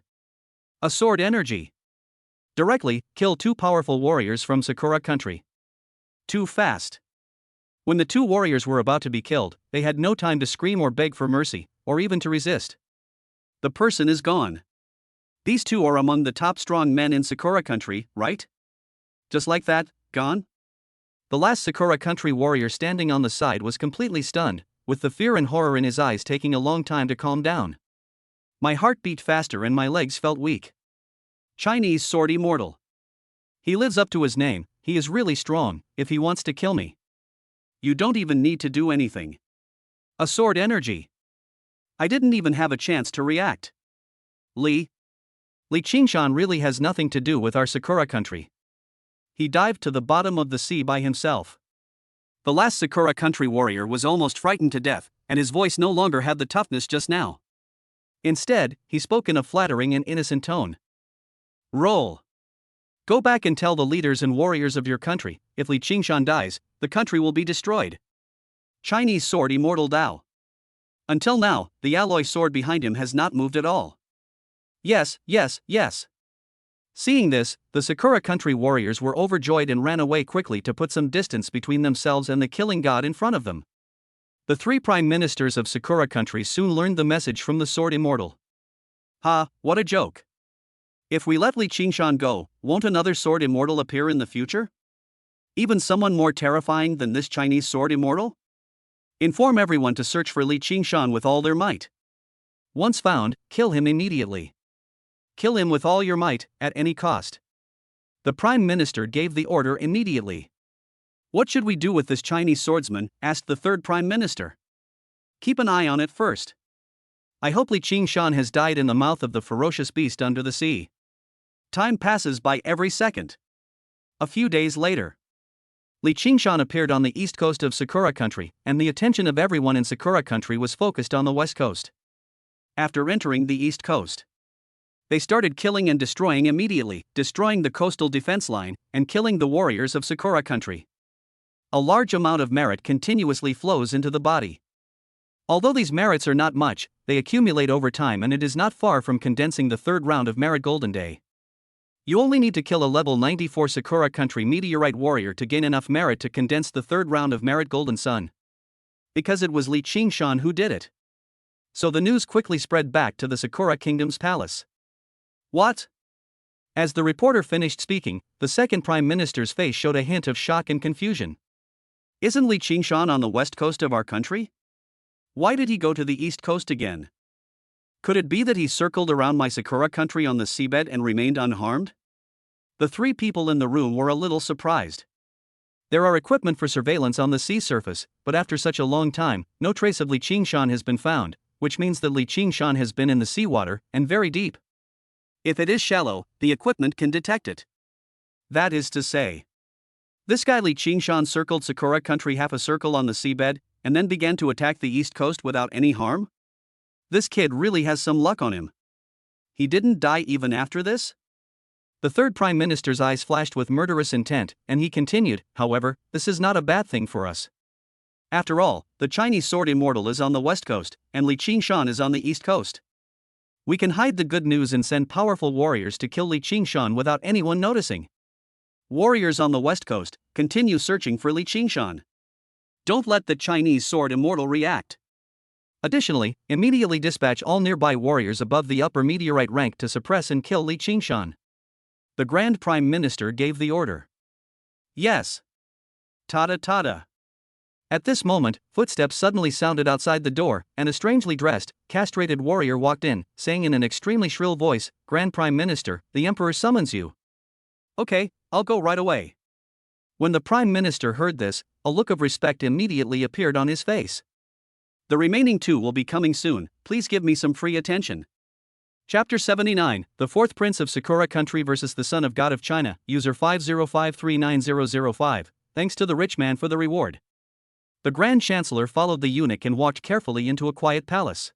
A sword energy directly killed two powerful warriors from Sakura Country. Too fast. When the two warriors were about to be killed, they had no time to scream or beg for mercy, or even to resist. The person is gone. These two are among the top strong men in Sakura Country, right? Just like that, gone? The last Sakura Country warrior standing on the side was completely stunned, with the fear and horror in his eyes taking a long time to calm down. My heart beat faster and my legs felt weak. Chinese sword immortal. He lives up to his name, he is really strong, if he wants to kill me. You don't even need to do anything. A sword energy. I didn't even have a chance to react. Li Qingshan really has nothing to do with our Sakura Country. He dived to the bottom of the sea by himself. The last Sakura Country warrior was almost frightened to death, and his voice no longer had the toughness just now. Instead, he spoke in a flattering and innocent tone. Roll. Go back and tell the leaders and warriors of your country, if Li Qingshan dies, the country will be destroyed. Chinese sword immortal Dao. Until now, the alloy sword behind him has not moved at all. Yes, yes, yes. Seeing this, the Sakura Country warriors were overjoyed and ran away quickly to put some distance between themselves and the killing god in front of them. The three prime ministers of Sakura Country soon learned the message from the sword immortal. Ha, what a joke. If we let Li Qingshan go, won't another sword immortal appear in the future? Even someone more terrifying than this Chinese sword immortal? Inform everyone to search for Li Qingshan with all their might. Once found, kill him immediately. Kill him with all your might, at any cost. The Prime Minister gave the order immediately. What should we do with this Chinese swordsman? Asked the third Prime Minister. Keep an eye on it first. I hope Li Qingshan has died in the mouth of the ferocious beast under the sea. Time passes by every second. A few days later, Li Qingshan appeared on the east coast of Sakura Country, and the attention of everyone in Sakura Country was focused on the west coast. After entering the east coast, they started killing and destroying immediately, destroying the coastal defense line, and killing the warriors of Sakura Country. A large amount of merit continuously flows into the body. Although these merits are not much, they accumulate over time, and it is not far from condensing the third round of Merit Golden Day. You only need to kill a level 94 Sakura Country Meteorite Warrior to gain enough merit to condense the third round of Merit Golden Sun. Because it was Li Qingshan who did it. So the news quickly spread back to the Sakura Kingdom's palace. What? As the reporter finished speaking, the second Prime Minister's face showed a hint of shock and confusion. Isn't Li Qingshan on the west coast of our country? Why did he go to the east coast again? Could it be that he circled around my Sakura country on the seabed and remained unharmed? The three people in the room were a little surprised. There are equipment for surveillance on the sea surface, but after such a long time, no trace of Li Qingshan has been found, which means that Li Qingshan has been in the seawater, and very deep. If it is shallow, the equipment can detect it. That is to say, this guy Li Qingshan circled Sakura country half a circle on the seabed, and then began to attack the east coast without any harm? This kid really has some luck on him. He didn't die even after this? The third Prime Minister's eyes flashed with murderous intent, and he continued, however, this is not a bad thing for us. After all, the Chinese Sword Immortal is on the west coast, and Li Qingshan is on the east coast. We can hide the good news and send powerful warriors to kill Li Qingshan without anyone noticing. Warriors on the west coast, continue searching for Li Qingshan. Don't let the Chinese Sword Immortal react. Additionally, immediately dispatch all nearby warriors above the upper meteorite rank to suppress and kill Li Qingshan. The Grand Prime Minister gave the order. Yes. Tada tada. At this moment, footsteps suddenly sounded outside the door, and a strangely dressed, castrated warrior walked in, saying in an extremely shrill voice, Grand Prime Minister, the Emperor summons you. Okay, I'll go right away. When the Prime Minister heard this, a look of respect immediately appeared on his face. The remaining two will be coming soon, please give me some free attention. Chapter 79, The Fourth Prince of Sakura Country vs. the Son of God of China, user 505390005, thanks to the rich man for the reward. The Grand Chancellor followed the eunuch and walked carefully into a quiet palace.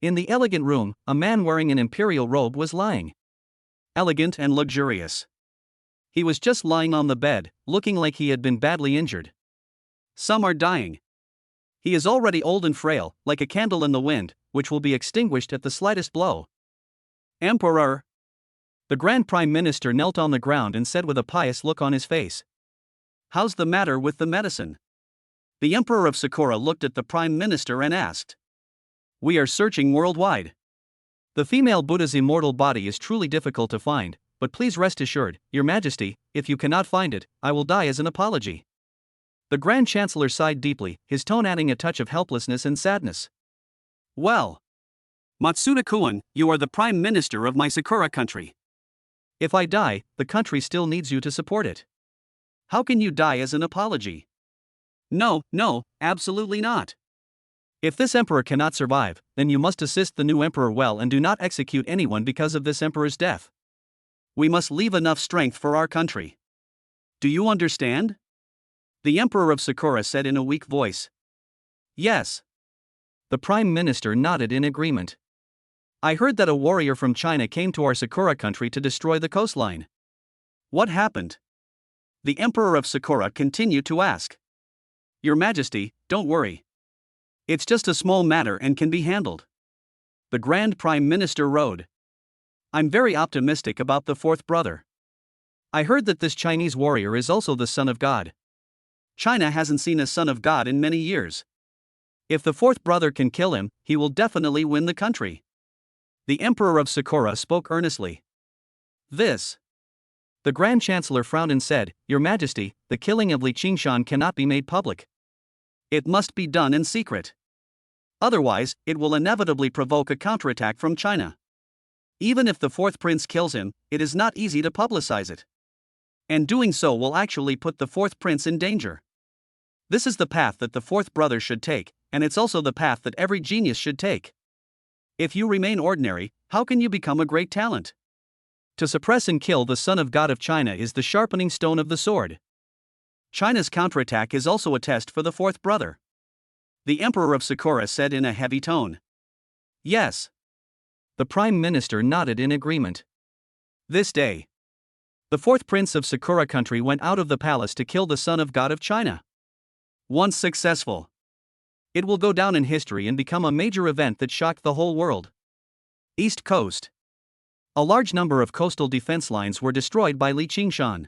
In the elegant room, a man wearing an imperial robe was lying. Elegant and luxurious. He was just lying on the bed, looking like he had been badly injured. Some are dying. He is already old and frail, like a candle in the wind, which will be extinguished at the slightest blow. Emperor! The Grand Prime Minister knelt on the ground and said with a pious look on his face. How's the matter with the medicine? The Emperor of Sakura looked at the Prime Minister and asked. We are searching worldwide. The female Buddha's immortal body is truly difficult to find, but please rest assured, Your Majesty, if you cannot find it, I will die as an apology. The Grand Chancellor sighed deeply, his tone adding a touch of helplessness and sadness. Well, Matsuda-kun, you are the Prime Minister of my Sakura country. If I die, the country still needs you to support it. How can you die as an apology? No, absolutely not. If this emperor cannot survive, then you must assist the new emperor well and do not execute anyone because of this emperor's death. We must leave enough strength for our country. Do you understand? The Emperor of Sakura said in a weak voice. Yes. The Prime Minister nodded in agreement. I heard that a warrior from China came to our Sakura country to destroy the coastline. What happened? The Emperor of Sakura continued to ask. Your Majesty, don't worry. It's just a small matter and can be handled. The Grand Prime Minister rode. I'm very optimistic about the fourth brother. I heard that this Chinese warrior is also the son of God. China hasn't seen a son of God in many years. If the fourth brother can kill him, he will definitely win the country. The Emperor of Sakura spoke earnestly. This. The Grand Chancellor frowned and said, Your Majesty, the killing of Li Qingshan cannot be made public. It must be done in secret. Otherwise, it will inevitably provoke a counterattack from China. Even if the fourth prince kills him, it is not easy to publicize it. And doing so will actually put the fourth prince in danger. This is the path that the fourth brother should take, and it's also the path that every genius should take. If you remain ordinary, how can you become a great talent? To suppress and kill the son of God of China is the sharpening stone of the sword. China's counterattack is also a test for the fourth brother. The Emperor of Sakura said in a heavy tone. Yes. The Prime Minister nodded in agreement. This day, the fourth prince of Sakura country went out of the palace to kill the son of God of China. Once successful, It will go down in history and become a major event that shocked the whole world. East Coast. A large number of coastal defense lines were destroyed by Li Qingshan.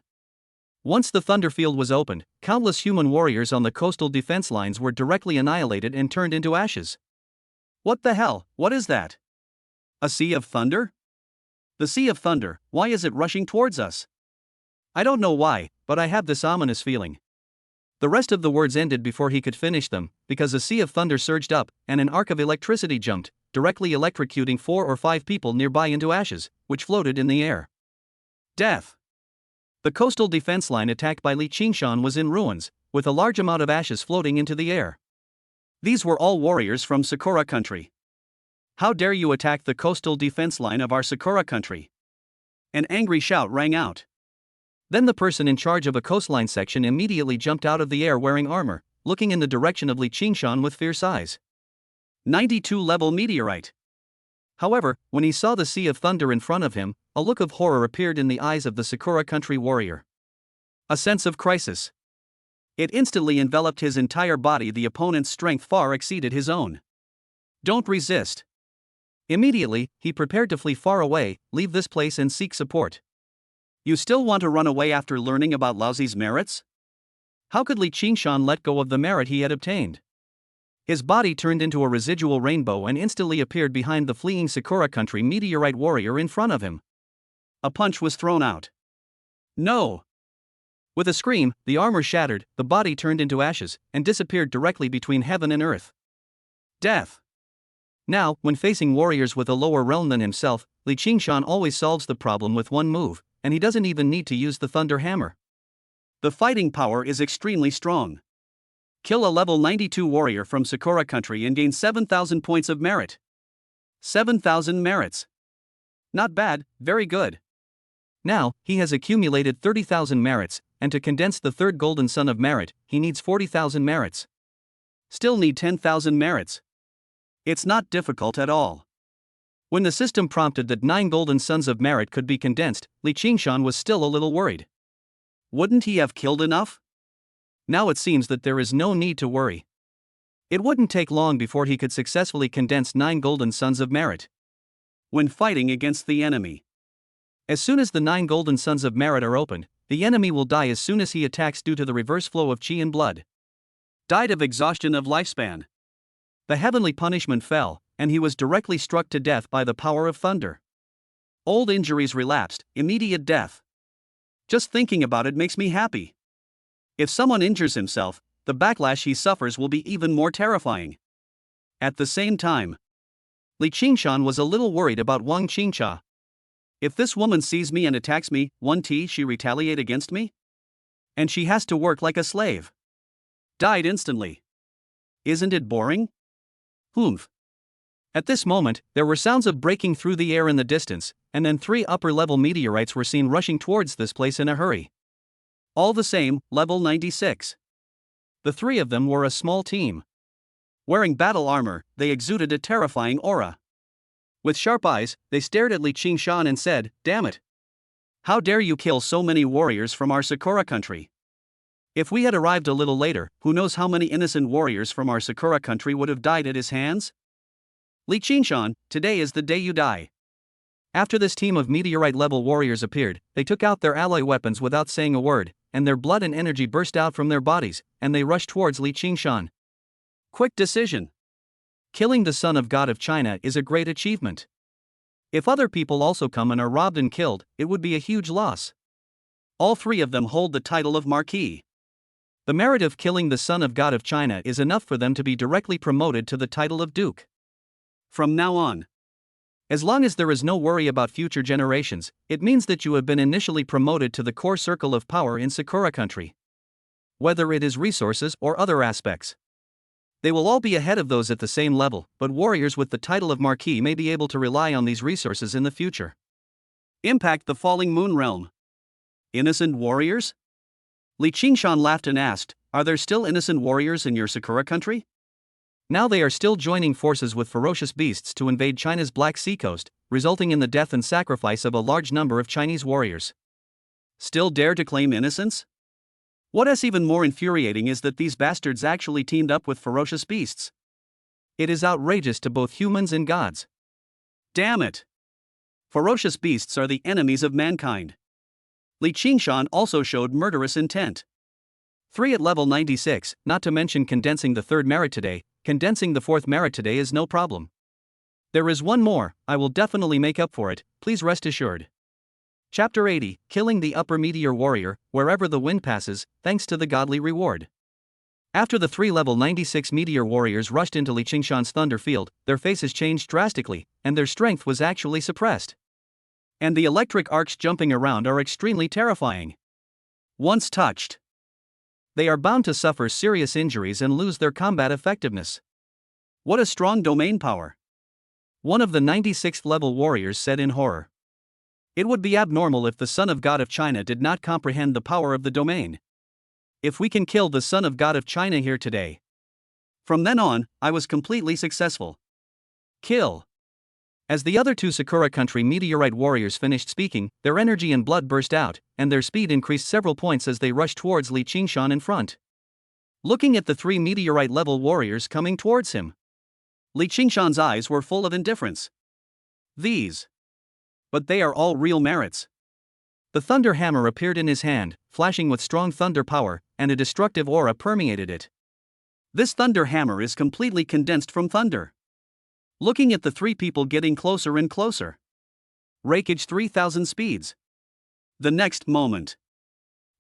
Once the Thunderfield was opened, countless human warriors on the coastal defense lines were directly annihilated and turned into ashes. What the hell, what is that? A sea of thunder? The Sea of Thunder, why is it rushing towards us? I don't know why, but I have this ominous feeling. The rest of the words ended before he could finish them, because a sea of thunder surged up, and an arc of electricity jumped, directly electrocuting 4 or 5 people nearby into ashes, which floated in the air. Death. The coastal defense line attacked by Li Qingshan was in ruins, with a large amount of ashes floating into the air. These were all warriors from Sakura country. How dare you attack the coastal defense line of our Sakura country? An angry shout rang out. Then the person in charge of a coastline section immediately jumped out of the air wearing armor, looking in the direction of Li Qingshan with fierce eyes. 92-level meteorite. However, when he saw the Sea of Thunder in front of him, a look of horror appeared in the eyes of the Sakura country warrior. A sense of crisis. It instantly enveloped his entire body. The opponent's strength far exceeded his own. Don't resist. Immediately, he prepared to flee far away, leave this place and seek support. You still want to run away after learning about Laozi's merits? How could Li Qingshan let go of the merit he had obtained? His body turned into a residual rainbow and instantly appeared behind the fleeing Sakura country meteorite warrior in front of him. A punch was thrown out. No! With a scream, the armor shattered, the body turned into ashes, and disappeared directly between heaven and earth. Death. Now, when facing warriors with a lower realm than himself, Li Qingshan always solves the problem with one move, and he doesn't even need to use the Thunder Hammer. The fighting power is extremely strong. Kill a level 92 warrior from Sakura country and gain 7,000 points of merit. 7,000 merits. Not bad, very good. Now, he has accumulated 30,000 merits, and to condense the third golden sun of merit, he needs 40,000 merits. Still need 10,000 merits. It's not difficult at all. When the system prompted that 9 golden suns of merit could be condensed, Li Qingshan was still a little worried. Wouldn't he have killed enough? Now it seems that there is no need to worry. It wouldn't take long before he could successfully condense 9 golden suns of merit. When fighting against the enemy. As soon as the 9 golden suns of merit are opened, the enemy will die as soon as he attacks due to the reverse flow of chi and blood. Died of exhaustion of lifespan. The heavenly punishment fell, and he was directly struck to death by the power of thunder. Old injuries relapsed, immediate death. Just thinking about it makes me happy. If someone injures himself, the backlash he suffers will be even more terrifying. At the same time, Li Qingshan was a little worried about Wang Qingcha. If this woman sees me and attacks me, she retaliate against me? And she has to work like a slave. Died instantly. Isn't it boring? Humph. At this moment, there were sounds of breaking through the air in the distance, and then 3 upper-level meteorites were seen rushing towards this place in a hurry. All the same, level 96. The 3 of them were a small team. Wearing battle armor, they exuded a terrifying aura. With sharp eyes, they stared at Li Qingshan and said, "Damn it! How dare you kill so many warriors from our Sakura country? If we had arrived a little later, who knows how many innocent warriors from our Sakura country would have died at his hands? Li Qingshan, today is the day you die." After this team of meteorite-level warriors appeared, they took out their alloy weapons without saying a word, and their blood and energy burst out from their bodies, and they rushed towards Li Qingshan. Quick decision. Killing the son of God of China is a great achievement. If other people also come and are robbed and killed, it would be a huge loss. All 3 of them hold the title of Marquis. The merit of killing the son of God of China is enough for them to be directly promoted to the title of Duke. From now on, as long as there is no worry about future generations, it means that you have been initially promoted to the core circle of power in Sakura country. Whether it is resources or other aspects, they will all be ahead of those at the same level, but warriors with the title of Marquis may be able to rely on these resources in the future. Impact the falling moon realm. Innocent warriors? Li Qingshan laughed and asked, "Are there still innocent warriors in your Sakura country?" Now they are still joining forces with ferocious beasts to invade China's Black Sea coast, resulting in the death and sacrifice of a large number of Chinese warriors. Still dare to claim innocence? What is even more infuriating is that these bastards actually teamed up with ferocious beasts. It is outrageous to both humans and gods. Damn it! Ferocious beasts are the enemies of mankind. Li Qingshan also showed murderous intent. 3 at level 96, not to mention condensing the third merit today, condensing the fourth merit today is no problem. There is one more, I will definitely make up for it, please rest assured. Chapter 80, Killing the Upper Meteor Warrior, Wherever the Wind Passes, Thanks to the Godly Reward. After the 3 level 96 Meteor Warriors rushed into Li Qingshan's Thunder Field, their faces changed drastically, and their strength was actually suppressed. And the electric arcs jumping around are extremely terrifying. Once touched, they are bound to suffer serious injuries and lose their combat effectiveness. What a strong domain power! One of the 96th level warriors said in horror. It would be abnormal if the Son of God of China did not comprehend the power of the domain. If we can kill the Son of God of China here today. From then on, I was completely successful. Kill. As the other two Sakura Country meteorite warriors finished speaking, their energy and blood burst out, and their speed increased several points as they rushed towards Li Qingshan in front. Looking at the 3 meteorite level warriors coming towards him, Li Qingshan's eyes were full of indifference. These. But they are all real merits. The thunder hammer appeared in his hand, flashing with strong thunder power, and a destructive aura permeated it. This thunder hammer is completely condensed from thunder. Looking at the 3 people getting closer and closer. Rakeage 3000 speeds. The next moment,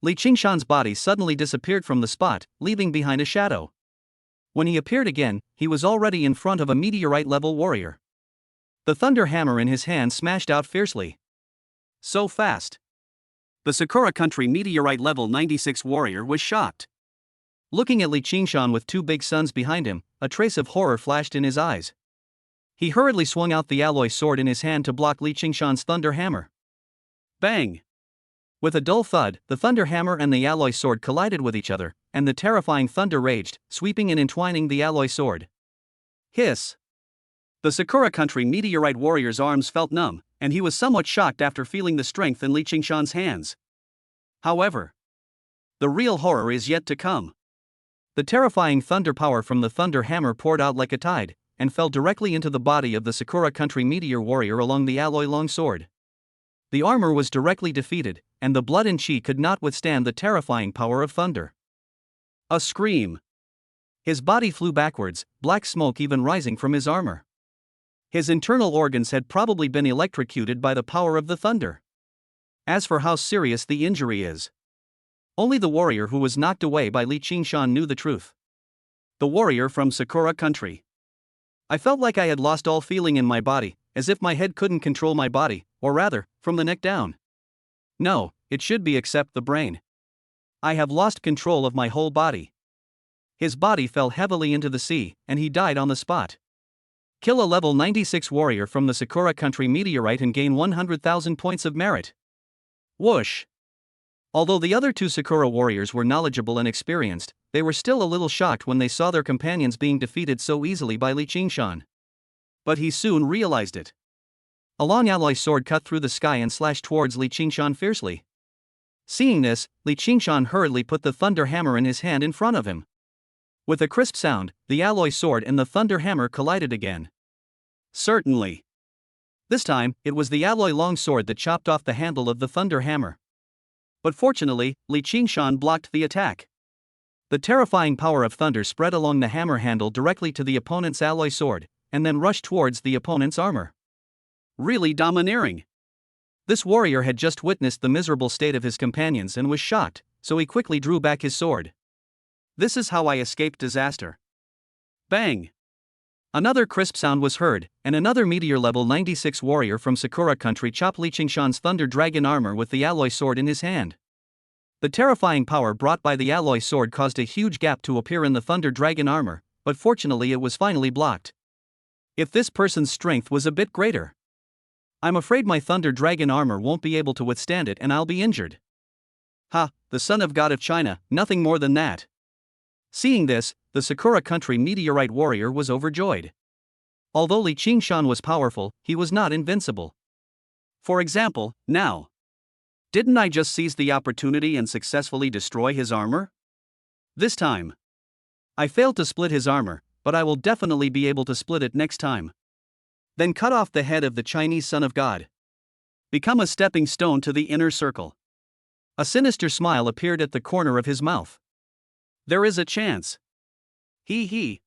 Li Qingshan's body suddenly disappeared from the spot, leaving behind a shadow. When he appeared again, he was already in front of a meteorite-level warrior. The thunder hammer in his hand smashed out fiercely. So fast. The Sakura Country meteorite-level 96 warrior was shocked. Looking at Li Qingshan with 2 big suns behind him, a trace of horror flashed in his eyes. He hurriedly swung out the alloy sword in his hand to block Li Qingshan's thunder hammer. Bang! With a dull thud, the thunder hammer and the alloy sword collided with each other, and the terrifying thunder raged, sweeping and entwining the alloy sword. Hiss! The Sakura Country meteorite warrior's arms felt numb, and he was somewhat shocked after feeling the strength in Li Qingshan's hands. However, the real horror is yet to come. The terrifying thunder power from the thunder hammer poured out like a tide, and fell directly into the body of the Sakura Country meteor warrior along the alloy long sword. The armor was directly defeated, and the blood and chi could not withstand the terrifying power of thunder. A scream. His body flew backwards, black smoke even rising from his armor. His internal organs had probably been electrocuted by the power of the thunder. As for how serious the injury is, only the warrior who was knocked away by Li Qingshan knew the truth. The warrior from Sakura Country. I felt like I had lost all feeling in my body, as if my head couldn't control my body, or rather, from the neck down. No, it should be except the brain. I have lost control of my whole body. His body fell heavily into the sea, and he died on the spot. Kill a level 96 warrior from the Sakura Country meteorite and gain 100,000 points of merit. Whoosh! Although the other 2 Sakura warriors were knowledgeable and experienced, they were still a little shocked when they saw their companions being defeated so easily by Li Qingshan. But he soon realized it. A long alloy sword cut through the sky and slashed towards Li Qingshan fiercely. Seeing this, Li Qingshan hurriedly put the thunder hammer in his hand in front of him. With a crisp sound, the alloy sword and the thunder hammer collided again. Certainly. This time, it was the alloy long sword that chopped off the handle of the thunder hammer. But fortunately, Li Qingshan blocked the attack. The terrifying power of thunder spread along the hammer handle directly to the opponent's alloy sword, and then rushed towards the opponent's armor. Really domineering. This warrior had just witnessed the miserable state of his companions and was shocked, so he quickly drew back his sword. This is how I escaped disaster. Bang! Another crisp sound was heard, and another meteor level 96 warrior from Sakura Country chopped Li Qingshan's thunder dragon armor with the alloy sword in his hand. The terrifying power brought by the alloy sword caused a huge gap to appear in the thunder dragon armor, but fortunately it was finally blocked. If this person's strength was a bit greater, I'm afraid my thunder dragon armor won't be able to withstand it and I'll be injured. Ha, the Son of God of China, nothing more than that. Seeing this, the Sakura Country meteorite warrior was overjoyed. Although Li Qingshan was powerful, he was not invincible. For example, now. Didn't I just seize the opportunity and successfully destroy his armor? This time, I failed to split his armor, but I will definitely be able to split it next time. Then cut off the head of the Chinese son of God. Become a stepping stone to the inner circle. A sinister smile appeared at the corner of his mouth. There is a chance. He.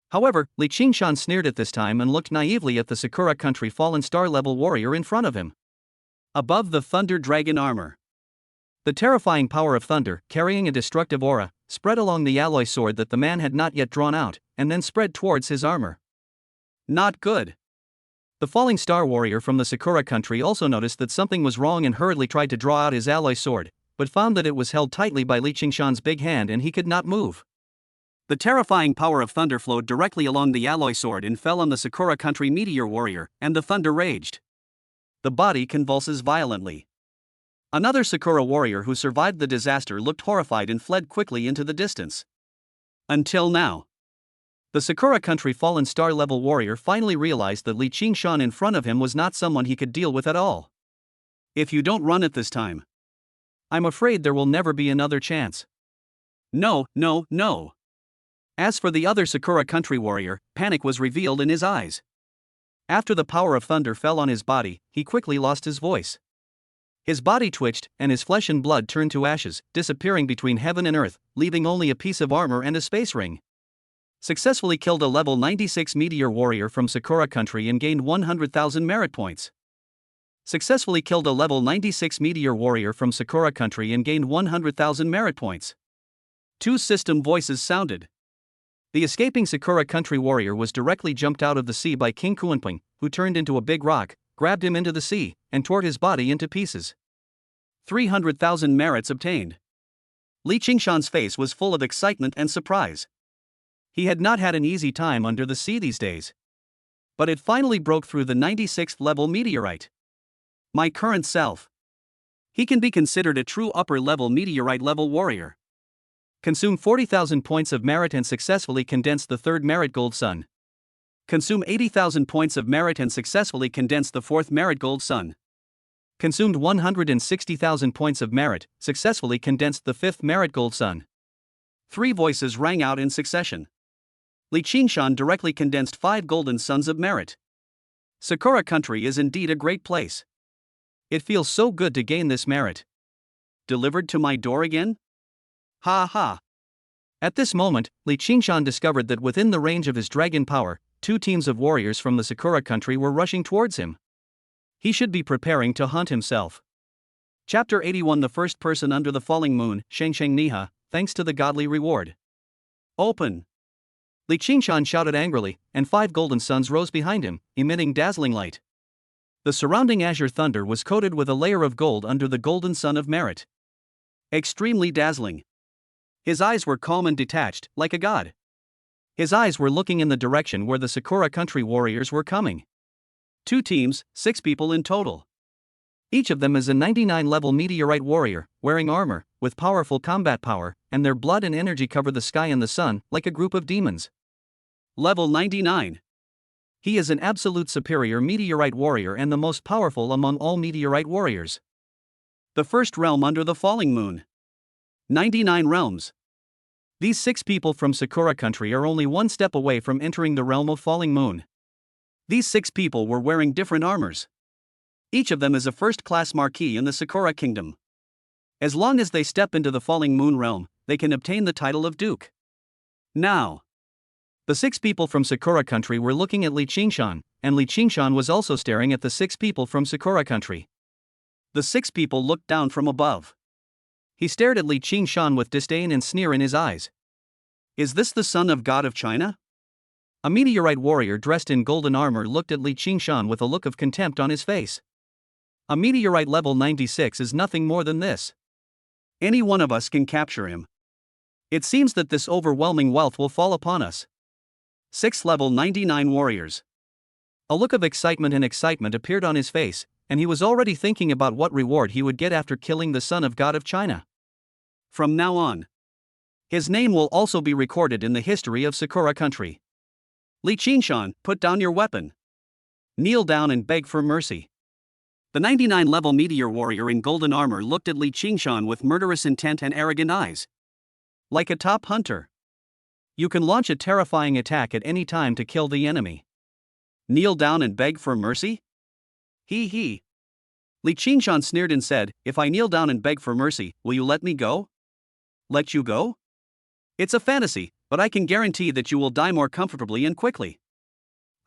However, Li Qingshan sneered at this time and looked naively at the Sakura Country Fallen Star level warrior in front of him. Above the Thunder Dragon armor. The terrifying power of thunder, carrying a destructive aura, spread along the alloy sword that the man had not yet drawn out, and then spread towards his armor. Not good. The Falling Star warrior from the Sakura Country also noticed that something was wrong and hurriedly tried to draw out his alloy sword, but found that it was held tightly by Li Qingshan's big hand and he could not move. The terrifying power of thunder flowed directly along the alloy sword and fell on the Sakura Country meteor warrior, and the thunder raged. The body convulses violently. Another Sakura warrior who survived the disaster looked horrified and fled quickly into the distance. Until now. The Sakura Country Fallen Star level warrior finally realized that Li Qingshan in front of him was not someone he could deal with at all. If you don't run it this time, I'm afraid there will never be another chance. No. As for the other Sakura Country warrior, panic was revealed in his eyes. After the power of thunder fell on his body, he quickly lost his voice. His body twitched, and his flesh and blood turned to ashes, disappearing between heaven and earth, leaving only a piece of armor and a space ring. Successfully killed a level 96 meteor warrior from Sakura Country and gained 100,000 merit points. Successfully killed a level 96 meteor warrior from Sakura Country and gained 100,000 merit points. Two system voices sounded. The escaping Sakura Country warrior was directly jumped out of the sea by King Kuanping, who turned into a big rock, grabbed him into the sea, and tore his body into pieces. 300,000 merits obtained. Li Qingshan's face was full of excitement and surprise. He had not had an easy time under the sea these days. But it finally broke through the 96th level meteorite. My current self. He can be considered a true upper level meteorite level warrior. Consume 40,000 points of merit and successfully condense the third merit gold sun. Consume 80,000 points of merit and successfully condense the fourth merit gold sun. Consumed 160,000 points of merit, successfully condensed the fifth merit gold sun. Three voices rang out in succession. Li Qingshan directly condensed 5 golden suns of merit. Sakura Country is indeed a great place. It feels so good to gain this merit. Delivered to my door again? Ha. At this moment, Li Qingshan discovered that within the range of his dragon power, 2 teams of warriors from the Sakura Country were rushing towards him. He should be preparing to hunt himself. Chapter 81. The first person under the falling moon, Sheng Niha, thanks to the godly reward. Open! Li Qingshan shouted angrily, and 5 golden suns rose behind him, emitting dazzling light. The surrounding azure thunder was coated with a layer of gold under the golden sun of merit. Extremely dazzling. His eyes were calm and detached, like a god. His eyes were looking in the direction where the Sakura Country warriors were coming. 2 teams, 6 people in total. Each of them is a 99 level meteorite warrior, wearing armor, with powerful combat power, and their blood and energy cover the sky and the sun, like a group of demons. Level 99. He is an absolute superior meteorite warrior and the most powerful among all meteorite warriors. The first realm under the falling moon. 99 realms. These 6 people from Sakura Country are only 1 step away from entering the realm of falling moon. These 6 people were wearing different armors. Each of them is a first-class marquis in the Sakura Kingdom. As long as they step into the falling moon realm, they can obtain the title of Duke. Now, the 6 people from Sakura Country were looking at Li Qingshan, and Li Qingshan was also staring at the 6 people from Sakura Country. The 6 people looked down from above. He stared at Li Qingshan with disdain and sneer in his eyes. Is this the son of God of China? A meteorite warrior dressed in golden armor looked at Li Qingshan with a look of contempt on his face. A meteorite level 96 is nothing more than this. Any one of us can capture him. It seems that this overwhelming wealth will fall upon us. 6 level 99 warriors. A look of excitement appeared on his face, and he was already thinking about what reward he would get after killing the son of God of China. From now on, his name will also be recorded in the history of Sakura Country. Li Qingshan, put down your weapon. Kneel down and beg for mercy. The 99 level meteor warrior in golden armor looked at Li Qingshan with murderous intent and arrogant eyes. Like a top hunter. You can launch a terrifying attack at any time to kill the enemy. Kneel down and beg for mercy? He. Li Qingshan sneered and said, "If I kneel down and beg for mercy, will you let me go?" Let you go? It's a fantasy, but I can guarantee that you will die more comfortably and quickly.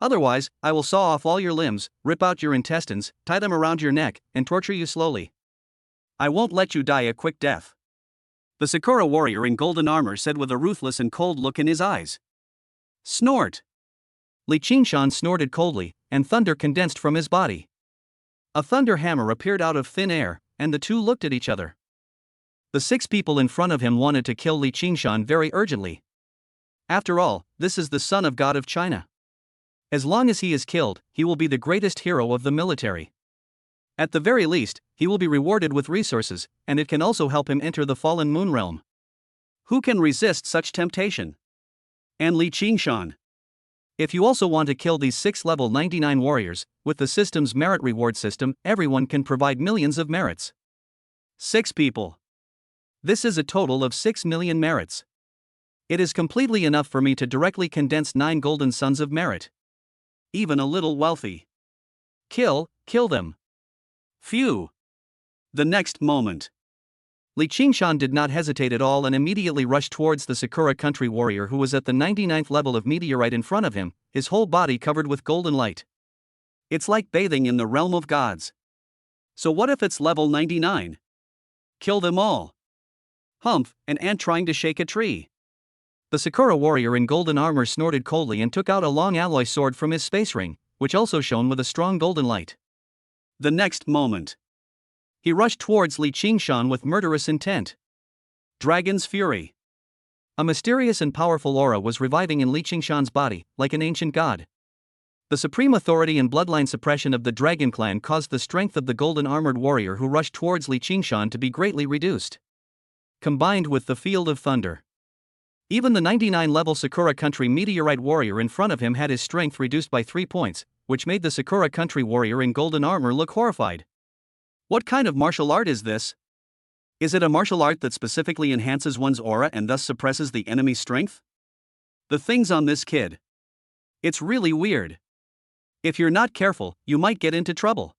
Otherwise, I will saw off all your limbs, rip out your intestines, tie them around your neck, and torture you slowly. I won't let you die a quick death. The Sakura warrior in golden armor said with a ruthless and cold look in his eyes. Snort! Li Qingshan snorted coldly, and thunder condensed from his body. A thunder hammer appeared out of thin air, and the two looked at each other. The 6 people in front of him wanted to kill Li Qingshan very urgently. After all, this is the son of God of China. As long as he is killed, he will be the greatest hero of the military. At the very least, he will be rewarded with resources, and it can also help him enter the fallen moon realm. Who can resist such temptation? And Li Qingshan. If you also want to kill these 6 level 99 warriors, with the system's merit reward system, everyone can provide millions of merits. 6 people. This is a total of 6 million merits. It is completely enough for me to directly condense 9 golden suns of merit. Even a little wealthy. Kill them. Phew. The next moment. Li Qingshan did not hesitate at all and immediately rushed towards the Sakura country warrior who was at the 99th level of meteorite in front of him, his whole body covered with golden light. It's like bathing in the realm of gods. So what if it's level 99? Kill them all. Humph, an ant trying to shake a tree. The Sakura warrior in golden armor snorted coldly and took out a long alloy sword from his space ring, which also shone with a strong golden light. The next moment, he rushed towards Li Qingshan with murderous intent. Dragon's Fury. A mysterious and powerful aura was reviving in Li Qingshan's body, like an ancient god. The supreme authority and bloodline suppression of the Dragon Clan caused the strength of the golden armored warrior who rushed towards Li Qingshan to be greatly reduced. Combined with the field of thunder. Even the 99-level Sakura country meteorite warrior in front of him had his strength reduced by 3 points, which made the Sakura country warrior in golden armor look horrified. What kind of martial art is this? Is it a martial art that specifically enhances one's aura and thus suppresses the enemy's strength? The things on this kid. It's really weird. If you're not careful, you might get into trouble.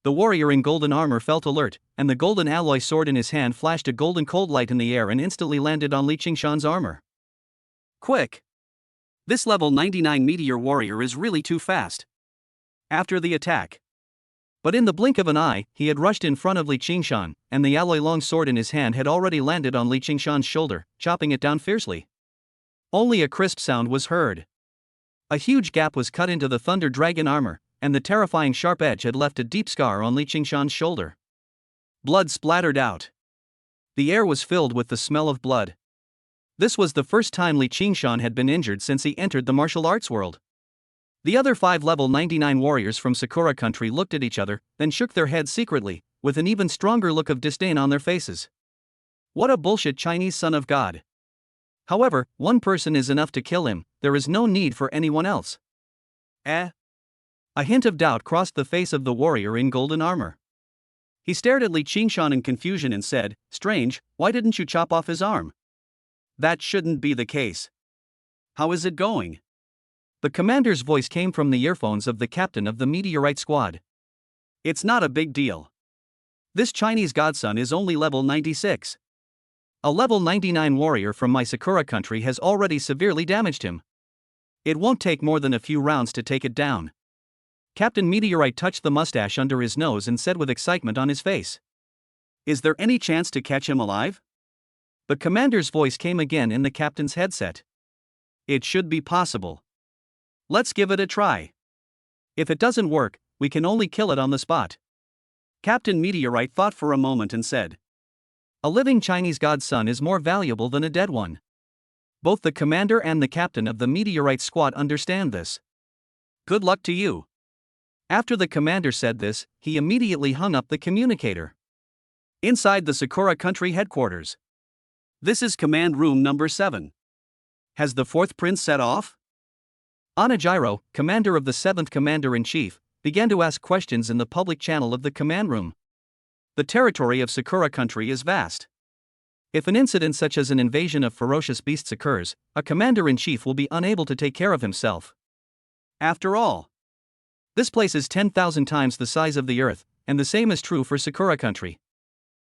The warrior in golden armor felt alert, and the golden alloy sword in his hand flashed a golden cold light in the air and instantly landed on Li Qingshan's armor. Quick! This level 99 meteor warrior is really too fast. After the attack. But in the blink of an eye, he had rushed in front of Li Qingshan, and the alloy long sword in his hand had already landed on Li Qingshan's shoulder, chopping it down fiercely. Only a crisp sound was heard. A huge gap was cut into the Thunder Dragon armor, and the terrifying sharp edge had left a deep scar on Li Qingshan's shoulder. Blood splattered out. The air was filled with the smell of blood. This was the first time Li Qingshan had been injured since he entered the martial arts world. The other 5 level 99 warriors from Sakura country looked at each other, then shook their heads secretly, with an even stronger look of disdain on their faces. What a bullshit Chinese son of God. However, one person is enough to kill him, there is no need for anyone else. A hint of doubt crossed the face of the warrior in golden armor. He stared at Li Qingshan in confusion and said, "Strange, why didn't you chop off his arm?" That shouldn't be the case. How is it going? The commander's voice came from the earphones of the captain of the meteorite squad. It's not a big deal. This Chinese godson is only level 96. A level 99 warrior from my Sakura country has already severely damaged him. It won't take more than a few rounds to take it down. Captain Meteorite touched the mustache under his nose and said with excitement on his face. Is there any chance to catch him alive? The commander's voice came again in the captain's headset. It should be possible. Let's give it a try. If it doesn't work, we can only kill it on the spot. Captain Meteorite thought for a moment and said. A living Chinese godson is more valuable than a dead one. Both the commander and the captain of the meteorite squad understand this. Good luck to you. After the commander said this, he immediately hung up the communicator. Inside the Sakura country headquarters. This is command room number 7. Has the 4th prince set off? Anajiro, commander of the 7th commander-in-chief, began to ask questions in the public channel of the command room. The territory of Sakura country is vast. If an incident such as an invasion of ferocious beasts occurs, a commander-in-chief will be unable to take care of himself. After all, this place is 10,000 times the size of the Earth, and the same is true for Sakura Country.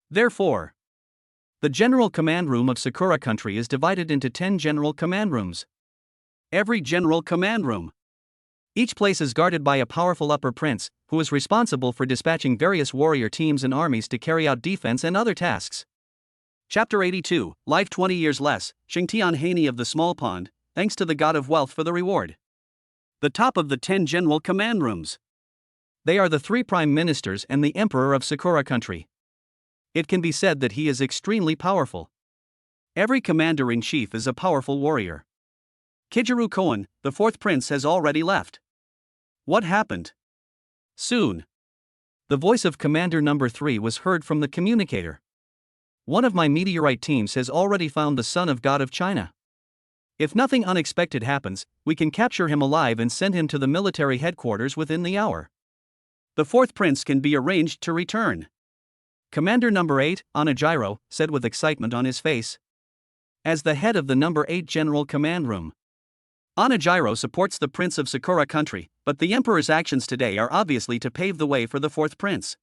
Therefore, the General Command Room of Sakura Country is divided into 10 General Command Rooms. Every General Command Room. Each place is guarded by a powerful upper prince, who is responsible for dispatching various warrior teams and armies to carry out defense and other tasks. Chapter 82, Life 20 Years Less, Xingtian Haney of the Small Pond, thanks to the God of Wealth for the reward. The top of the 10 General Command Rooms. They are the 3 Prime Ministers and the Emperor of Sakura Country. It can be said that he is extremely powerful. Every Commander-in-Chief is a powerful warrior. Kijiru Koan, the 4th Prince, has already left. What happened? Soon, the voice of Commander Number 3 was heard from the communicator. One of my meteorite teams has already found the son of God of China. If nothing unexpected happens, we can capture him alive and send him to the military headquarters within the hour. The 4th Prince can be arranged to return. Commander Number 8, Anajiro, said with excitement on his face. As the head of the Number 8 General Command Room, Anajiro supports the Prince of Sakura Country, but the Emperor's actions today are obviously to pave the way for the 4th Prince.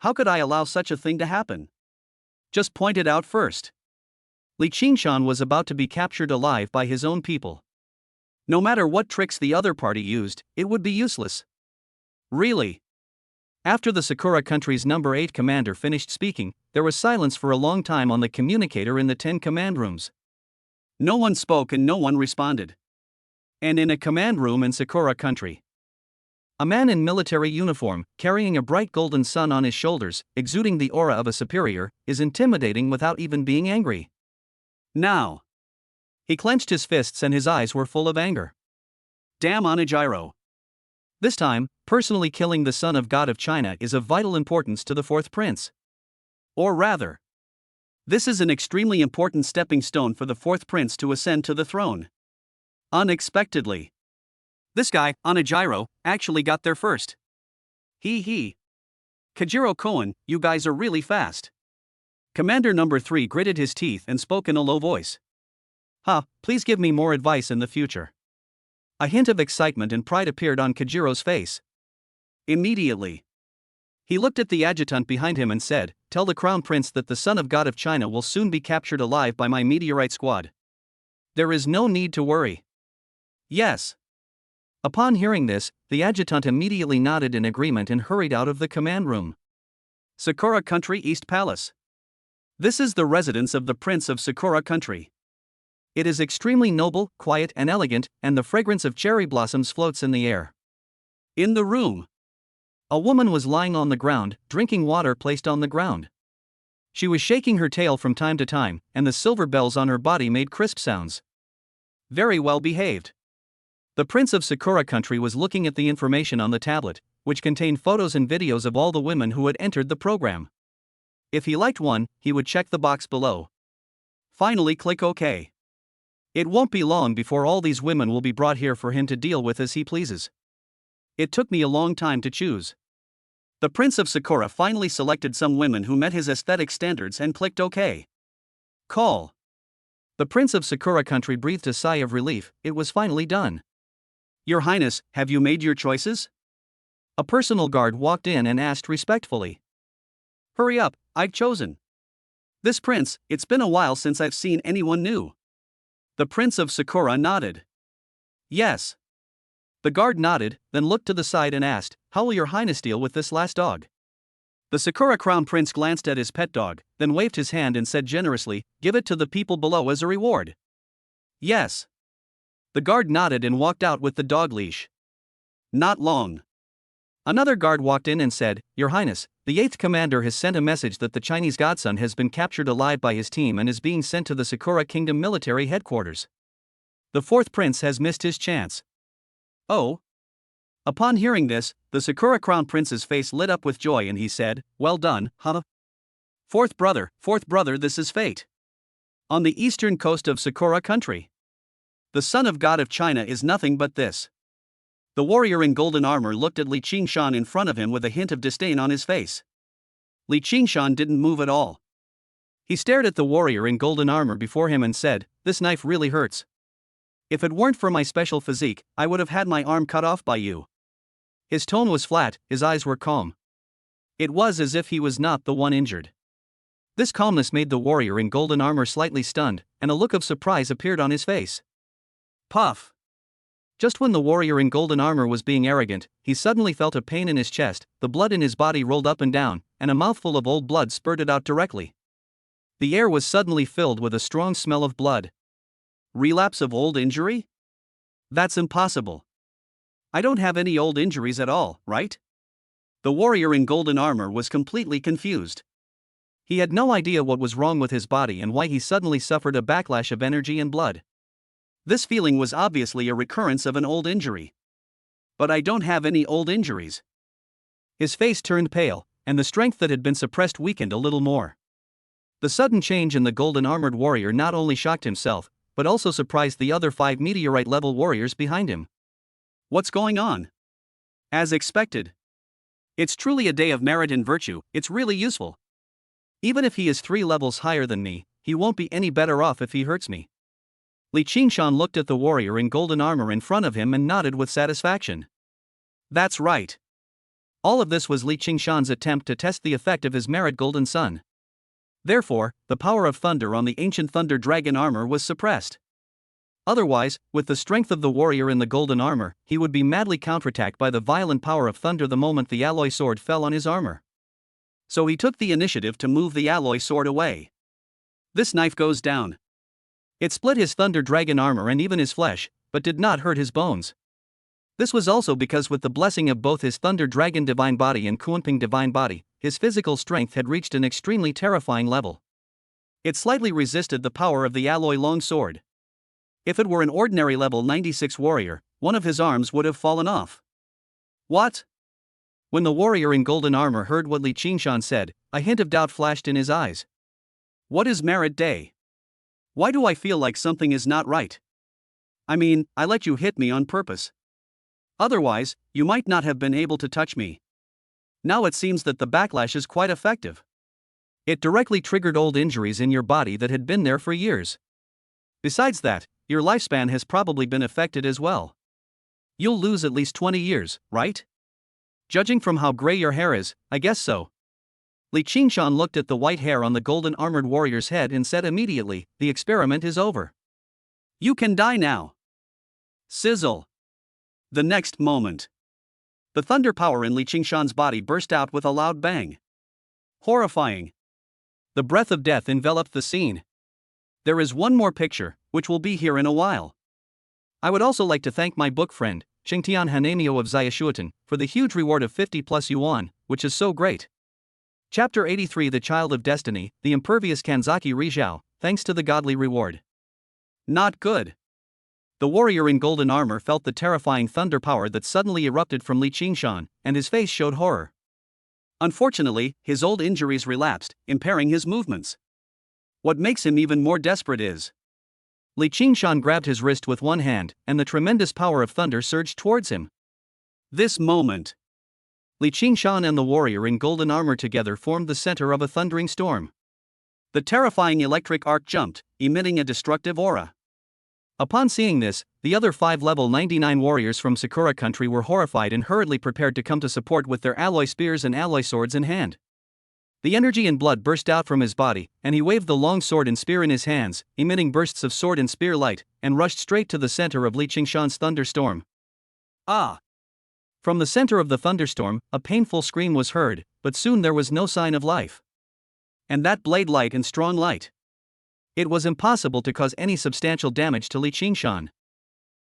How could I allow such a thing to happen? Just point it out first. Li Qingshan was about to be captured alive by his own people. No matter what tricks the other party used, it would be useless. Really? After the Sakura Country's Number 8 commander finished speaking, there was silence for a long time on the communicator in the 10 command rooms. No one spoke and no one responded. And in a command room in Sakura Country, a man in military uniform, carrying a bright golden sun on his shoulders, exuding the aura of a superior, is intimidating without even being angry. Now, he clenched his fists and his eyes were full of anger. Damn Anajiro. This time, personally killing the son of God of China is of vital importance to the 4th Prince. Or rather, this is an extremely important stepping stone for the 4th Prince to ascend to the throne. Unexpectedly, this guy, Anajiro, actually got there first. He. Kajiro Koan, you guys are really fast. Commander Number 3 gritted his teeth and spoke in a low voice. Please give me more advice in the future. A hint of excitement and pride appeared on Kajiro's face. Immediately, he looked at the adjutant behind him and said, "Tell the Crown Prince that the son of God of China will soon be captured alive by my meteorite squad. There is no need to worry." Yes. Upon hearing this, the adjutant immediately nodded in agreement and hurried out of the command room. Sakura Country East Palace. This is the residence of the Prince of Sakura Country. It is extremely noble, quiet and elegant, and the fragrance of cherry blossoms floats in the air. In the room, a woman was lying on the ground, drinking water placed on the ground. She was shaking her tail from time to time, and the silver bells on her body made crisp sounds. Very well behaved. The Prince of Sakura Country was looking at the information on the tablet, which contained photos and videos of all the women who had entered the program. If he liked one, he would check the box below. Finally, click OK. It won't be long before all these women will be brought here for him to deal with as he pleases. It took me a long time to choose. The Prince of Sakura finally selected some women who met his aesthetic standards and clicked OK. Call. The Prince of Sakura Country breathed a sigh of relief. It was finally done. Your Highness, have you made your choices? A personal guard walked in and asked respectfully. Hurry up, I've chosen. This prince, it's been a while since I've seen anyone new. The Prince of Sakura nodded. Yes. The guard nodded, then looked to the side and asked, how will your Highness deal with this last dog? The Sakura Crown Prince glanced at his pet dog, then waved his hand and said generously, give it to the people below as a reward. Yes. The guard nodded and walked out with the dog leash. Not long. Another guard walked in and said, Your Highness, the 8th Commander has sent a message that the Chinese godson has been captured alive by his team and is being sent to the Sakura Kingdom military headquarters. The 4th Prince has missed his chance. Oh. Upon hearing this, the Sakura Crown Prince's face lit up with joy and he said, Well done, huh? Fourth brother, this is fate. On the eastern coast of Sakura Country, the son of God of China is nothing but this. The warrior in golden armor looked at Li Qingshan in front of him with a hint of disdain on his face. Li Qingshan didn't move at all. He stared at the warrior in golden armor before him and said, "This knife really hurts. If it weren't for my special physique, I would have had my arm cut off by you." His tone was flat, his eyes were calm. It was as if he was not the one injured. This calmness made the warrior in golden armor slightly stunned, and a look of surprise appeared on his face. Puff! Just when the warrior in golden armor was being arrogant, he suddenly felt a pain in his chest, the blood in his body rolled up and down, and a mouthful of old blood spurted out directly. The air was suddenly filled with a strong smell of blood. Relapse of old injury? That's impossible. I don't have any old injuries at all, right? The warrior in golden armor was completely confused. He had no idea what was wrong with his body and why he suddenly suffered a backlash of energy and blood. This feeling was obviously a recurrence of an old injury. But I don't have any old injuries. His face turned pale, and the strength that had been suppressed weakened a little more. The sudden change in the golden armored warrior not only shocked himself, but also surprised the other 5 meteorite-level warriors behind him. What's going on? As expected. It's truly a day of merit and virtue, it's really useful. Even if he is 3 levels higher than me, he won't be any better off if he hurts me. Li Qingshan looked at the warrior in golden armor in front of him and nodded with satisfaction. That's right. All of this was Li Qingshan's attempt to test the effect of his merit golden sun. Therefore, the power of thunder on the ancient thunder dragon armor was suppressed. Otherwise, with the strength of the warrior in the golden armor, he would be madly counterattacked by the violent power of thunder the moment the alloy sword fell on his armor. So he took the initiative to move the alloy sword away. This knife goes down. It split his thunder dragon armor and even his flesh, but did not hurt his bones. This was also because with the blessing of both his thunder dragon divine body and Kunping divine body, his physical strength had reached an extremely terrifying level. It slightly resisted the power of the alloy long sword. If it were an ordinary level 96 warrior, one of his arms would have fallen off. What? When the warrior in golden armor heard what Li Qingshan said, a hint of doubt flashed in his eyes. What is merit day? Why do I feel like something is not right? I mean, I let you hit me on purpose. Otherwise, you might not have been able to touch me. Now it seems that the backlash is quite effective. It directly triggered old injuries in your body that had been there for years. Besides that, your lifespan has probably been affected as well. You'll lose at least 20 years, right? Judging from how gray your hair is, I guess so. Li Qingshan looked at the white hair on the golden armored warrior's head and said immediately, "The experiment is over. You can die now." Sizzle. The next moment, the thunder power in Li Qingshan's body burst out with a loud bang. Horrifying. The breath of death enveloped the scene. There is one more picture, which will be here in a while. I would also like to thank my book friend, Qingtian Hanamio of Zayashuatan, for the huge reward of 50 plus yuan, which is so great. Chapter 83 The Child of Destiny, the impervious Kanzaki Rizhao, thanks to the godly reward. Not good. The warrior in golden armor felt the terrifying thunder power that suddenly erupted from Li Qingshan, and his face showed horror. Unfortunately, his old injuries relapsed, impairing his movements. What makes him even more desperate is Li Qingshan grabbed his wrist with one hand, and the tremendous power of thunder surged towards him. This moment, Li Qingshan and the warrior in golden armor together formed the center of a thundering storm. The terrifying electric arc jumped, emitting a destructive aura. Upon seeing this, the other 5 level 99 warriors from Sakura country were horrified and hurriedly prepared to come to support with their alloy spears and alloy swords in hand. The energy and blood burst out from his body, and he waved the long sword and spear in his hands, emitting bursts of sword and spear light, and rushed straight to the center of Li Qingshan's thunderstorm. Ah! From the center of the thunderstorm, a painful scream was heard, but soon there was no sign of life. And that blade light and strong light. It was impossible to cause any substantial damage to Li Qingshan.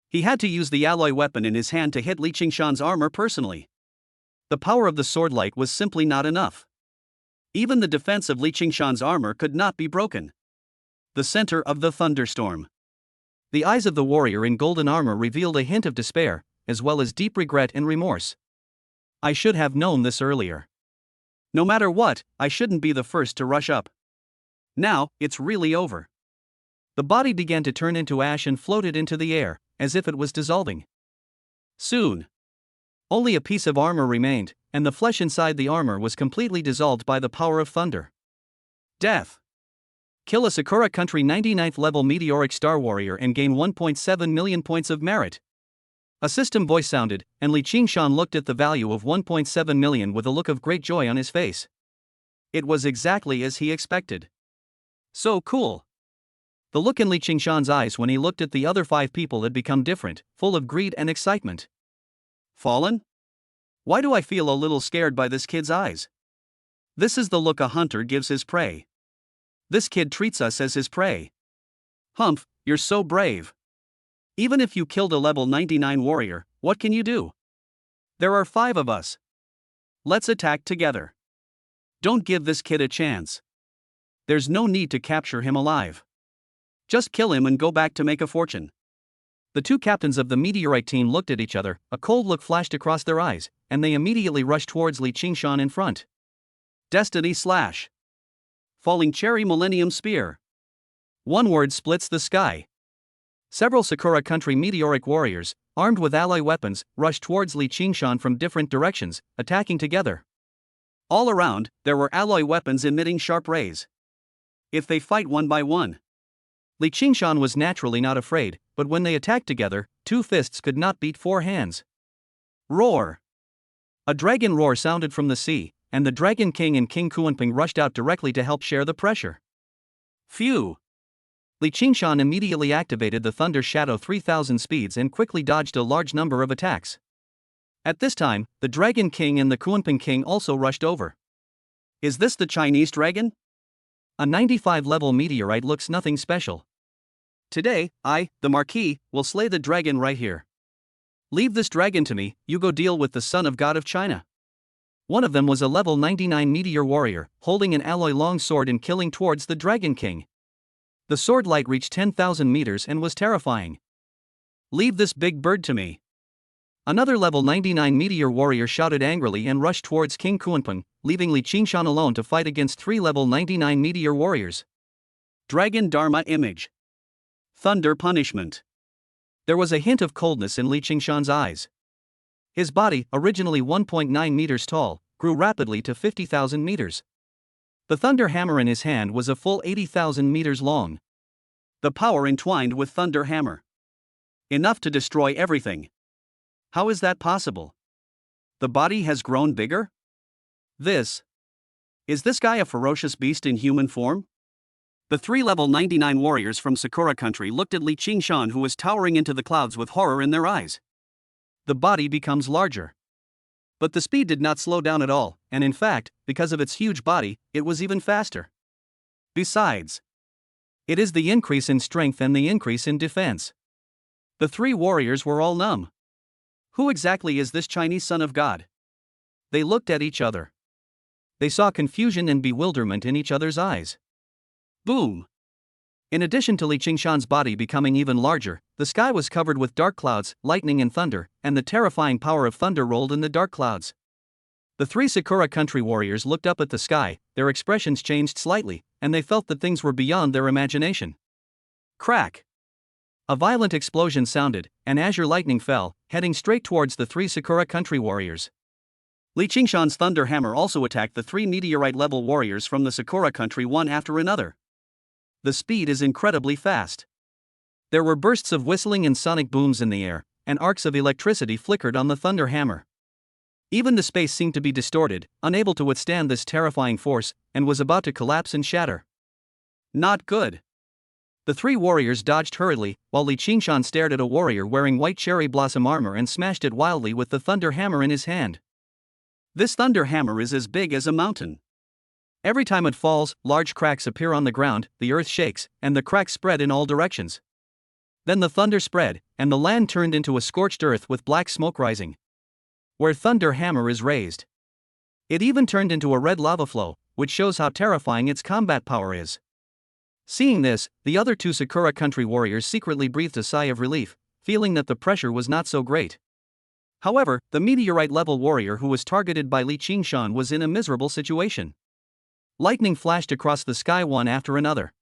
He had to use the alloy weapon in his hand to hit Li Qingshan's armor personally. The power of the sword light was simply not enough. Even the defense of Li Qingshan's armor could not be broken. The center of the thunderstorm. The eyes of the warrior in golden armor revealed a hint of despair, as well as deep regret and remorse. I should have known this earlier. No matter what, I shouldn't be the first to rush up. Now, it's really over. The body began to turn into ash and floated into the air, as if it was dissolving. Soon, only a piece of armor remained, and the flesh inside the armor was completely dissolved by the power of thunder. Death. Kill a Sakura Country 99th level meteoric star warrior and gain 1.7 million points of merit. A system voice sounded, and Li Qingshan looked at the value of 1.7 million with a look of great joy on his face. It was exactly as he expected. So cool. The look in Li Qingshan's eyes when he looked at the other 5 people had become different, full of greed and excitement. Fallen? Why do I feel a little scared by this kid's eyes? This is the look a hunter gives his prey. This kid treats us as his prey. Humph, you're so brave. Even if you killed a level 99 warrior, what can you do? There are 5 of us. Let's attack together. Don't give this kid a chance. There's no need to capture him alive. Just kill him and go back to make a fortune. The 2 captains of the meteorite team looked at each other, a cold look flashed across their eyes, and they immediately rushed towards Li Qingshan in front. Destiny Slash. Falling Cherry Millennium Spear. One word splits the sky. Several Sakura Country meteoric warriors, armed with alloy weapons, rushed towards Li Qingshan from different directions, attacking together. All around, there were alloy weapons emitting sharp rays. If they fight one by one. Li Qingshan was naturally not afraid, but when they attacked together, 2 fists could not beat 4 hands. Roar! A dragon roar sounded from the sea, and the Dragon King and King Kuanping rushed out directly to help share the pressure. Phew! Li Qingshan immediately activated the Thunder Shadow 3000 speeds and quickly dodged a large number of attacks. At this time, the Dragon King and the Kuanping King also rushed over. Is this the Chinese dragon? A 95 level meteorite looks nothing special. Today, I, the Marquis, will slay the dragon right here. Leave this dragon to me, you go deal with the son of God of China. One of them was a level 99 meteor warrior, holding an alloy long sword and killing towards the Dragon King. The sword light reached 10,000 meters and was terrifying. Leave this big bird to me. Another level 99 meteor warrior shouted angrily and rushed towards King Kuanping, leaving Li Qingshan alone to fight against 3 level 99 meteor warriors. Dragon Dharma Image. Thunder Punishment. There was a hint of coldness in Li Qingshan's eyes. His body, originally 1.9 meters tall, grew rapidly to 50,000 meters. The thunder hammer in his hand was a full 80,000 meters long. The power entwined with thunder hammer. Enough to destroy everything. How is that possible? The body has grown bigger? Is this guy a ferocious beast in human form? The 3 level 99 warriors from Sakura Country looked at Li Qingshan, who was towering into the clouds with horror in their eyes. The body becomes larger. But the speed did not slow down at all, and in fact, because of its huge body, it was even faster. Besides, it is the increase in strength and the increase in defense. The 3 warriors were all numb. Who exactly is this Chinese son of God? They looked at each other. They saw confusion and bewilderment in each other's eyes. Boom! In addition to Li Qingshan's body becoming even larger, the sky was covered with dark clouds, lightning and thunder, and the terrifying power of thunder rolled in the dark clouds. The 3 Sakura Country warriors looked up at the sky, their expressions changed slightly, and they felt that things were beyond their imagination. Crack! A violent explosion sounded, and azure lightning fell, heading straight towards the 3 Sakura Country warriors. Li Qingshan's thunder hammer also attacked the 3 meteorite-level warriors from the Sakura Country one after another. The speed is incredibly fast. There were bursts of whistling and sonic booms in the air, and arcs of electricity flickered on the thunder hammer. Even the space seemed to be distorted, unable to withstand this terrifying force, and was about to collapse and shatter. Not good. The 3 warriors dodged hurriedly, while Li Qingshan stared at a warrior wearing white cherry blossom armor and smashed it wildly with the thunder hammer in his hand. This thunder hammer is as big as a mountain. Every time it falls, large cracks appear on the ground, the earth shakes, and the cracks spread in all directions. Then the thunder spread, and the land turned into a scorched earth with black smoke rising. Where thunder hammer is raised, it even turned into a red lava flow, which shows how terrifying its combat power is. Seeing this, the other 2 Sakura Country warriors secretly breathed a sigh of relief, feeling that the pressure was not so great. However, the meteorite-level warrior who was targeted by Li Qingshan was in a miserable situation. Lightning flashed across the sky one after another.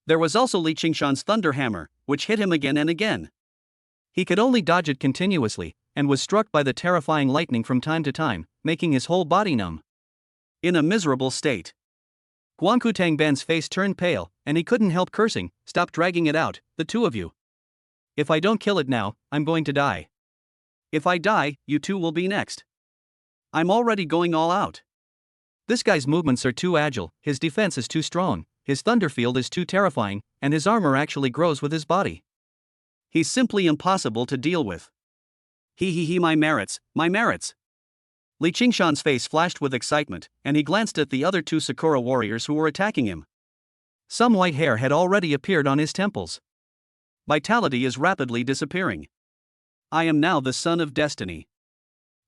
There was also Li Qingshan's thunder hammer, which hit him again and again. He could only dodge it continuously, and was struck by the terrifying lightning from time to time, making his whole body numb. In a miserable state, Guangku Ben's face turned pale, and he couldn't help cursing. Stop dragging it out, the two of you. If I don't kill it now, I'm going to die. If I die, you two will be next. I'm already going all out. This guy's movements are too agile, his defense is too strong, his thunder field is too terrifying, and his armor actually grows with his body. He's simply impossible to deal with. My merits, my merits. Li Qingshan's face flashed with excitement, and he glanced at the other two Sakura warriors who were attacking him. Some white hair had already appeared on his temples. Vitality is rapidly disappearing. I am now the son of destiny.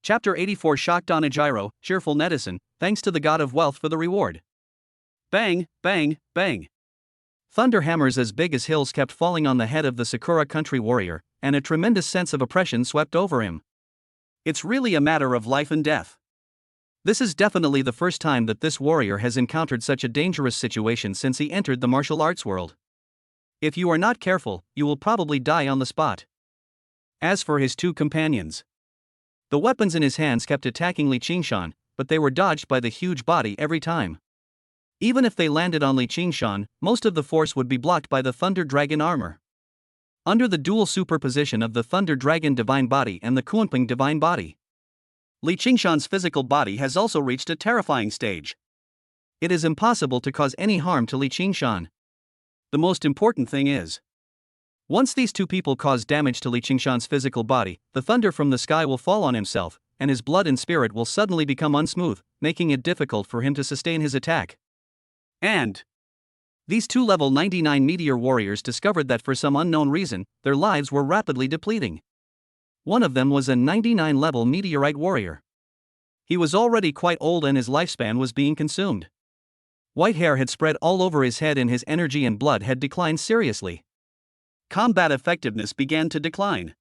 Chapter 84. Shocked Onijiro, cheerful netizen, thanks to the god of wealth for the reward. Bang, bang, bang. Thunder hammers as big as hills kept falling on the head of the Sakura country warrior, and a tremendous sense of oppression swept over him. It's really a matter of life and death. This is definitely the first time that this warrior has encountered such a dangerous situation since he entered the martial arts world. If you are not careful, you will probably die on the spot. As for his two companions, the weapons in his hands kept attacking Li Qingshan, but they were dodged by the huge body every time. Even if they landed on Li Qingshan, most of the force would be blocked by the Thunder Dragon armor. Under the dual superposition of the Thunder Dragon Divine Body and the Kunping Divine Body, Li Qingshan's physical body has also reached a terrifying stage. It is impossible to cause any harm to Li Qingshan. The most important thing is, once these two people cause damage to Li Qingshan's physical body, the thunder from the sky will fall on himself, and his blood and spirit will suddenly become unsmooth, making it difficult for him to sustain his attack. And these two level 99 meteor warriors discovered that for some unknown reason, their lives were rapidly depleting. One of them was a 99 level meteorite warrior. He was already quite old and his lifespan was being consumed. White hair had spread all over his head and his energy and blood had declined seriously. Combat effectiveness began to decline.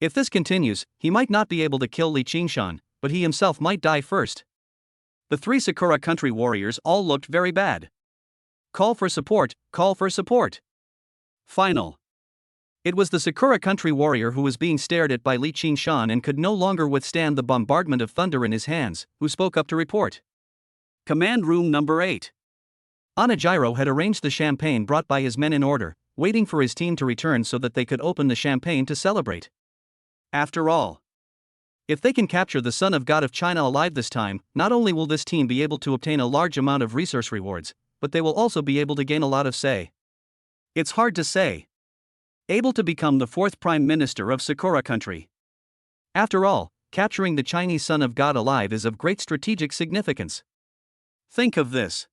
If this continues, he might not be able to kill Li Qingshan, but he himself might die first. The three Sakura country warriors all looked very bad. Call for support, call for support. Final. It was the Sakura country warrior who was being stared at by Li Qingshan and could no longer withstand the bombardment of thunder in his hands, who spoke up to report. Command room number 8. Onijiro had arranged the champagne brought by his men in order, waiting for his team to return so that they could open the champagne to celebrate. After all, if they can capture the son of God of China alive this time, not only will this team be able to obtain a large amount of resource rewards, but they will also be able to gain a lot of say. It's hard to say. Able to become the 4th Prime Minister of Sakura country. After all, capturing the Chinese son of God alive is of great strategic significance. Think of this.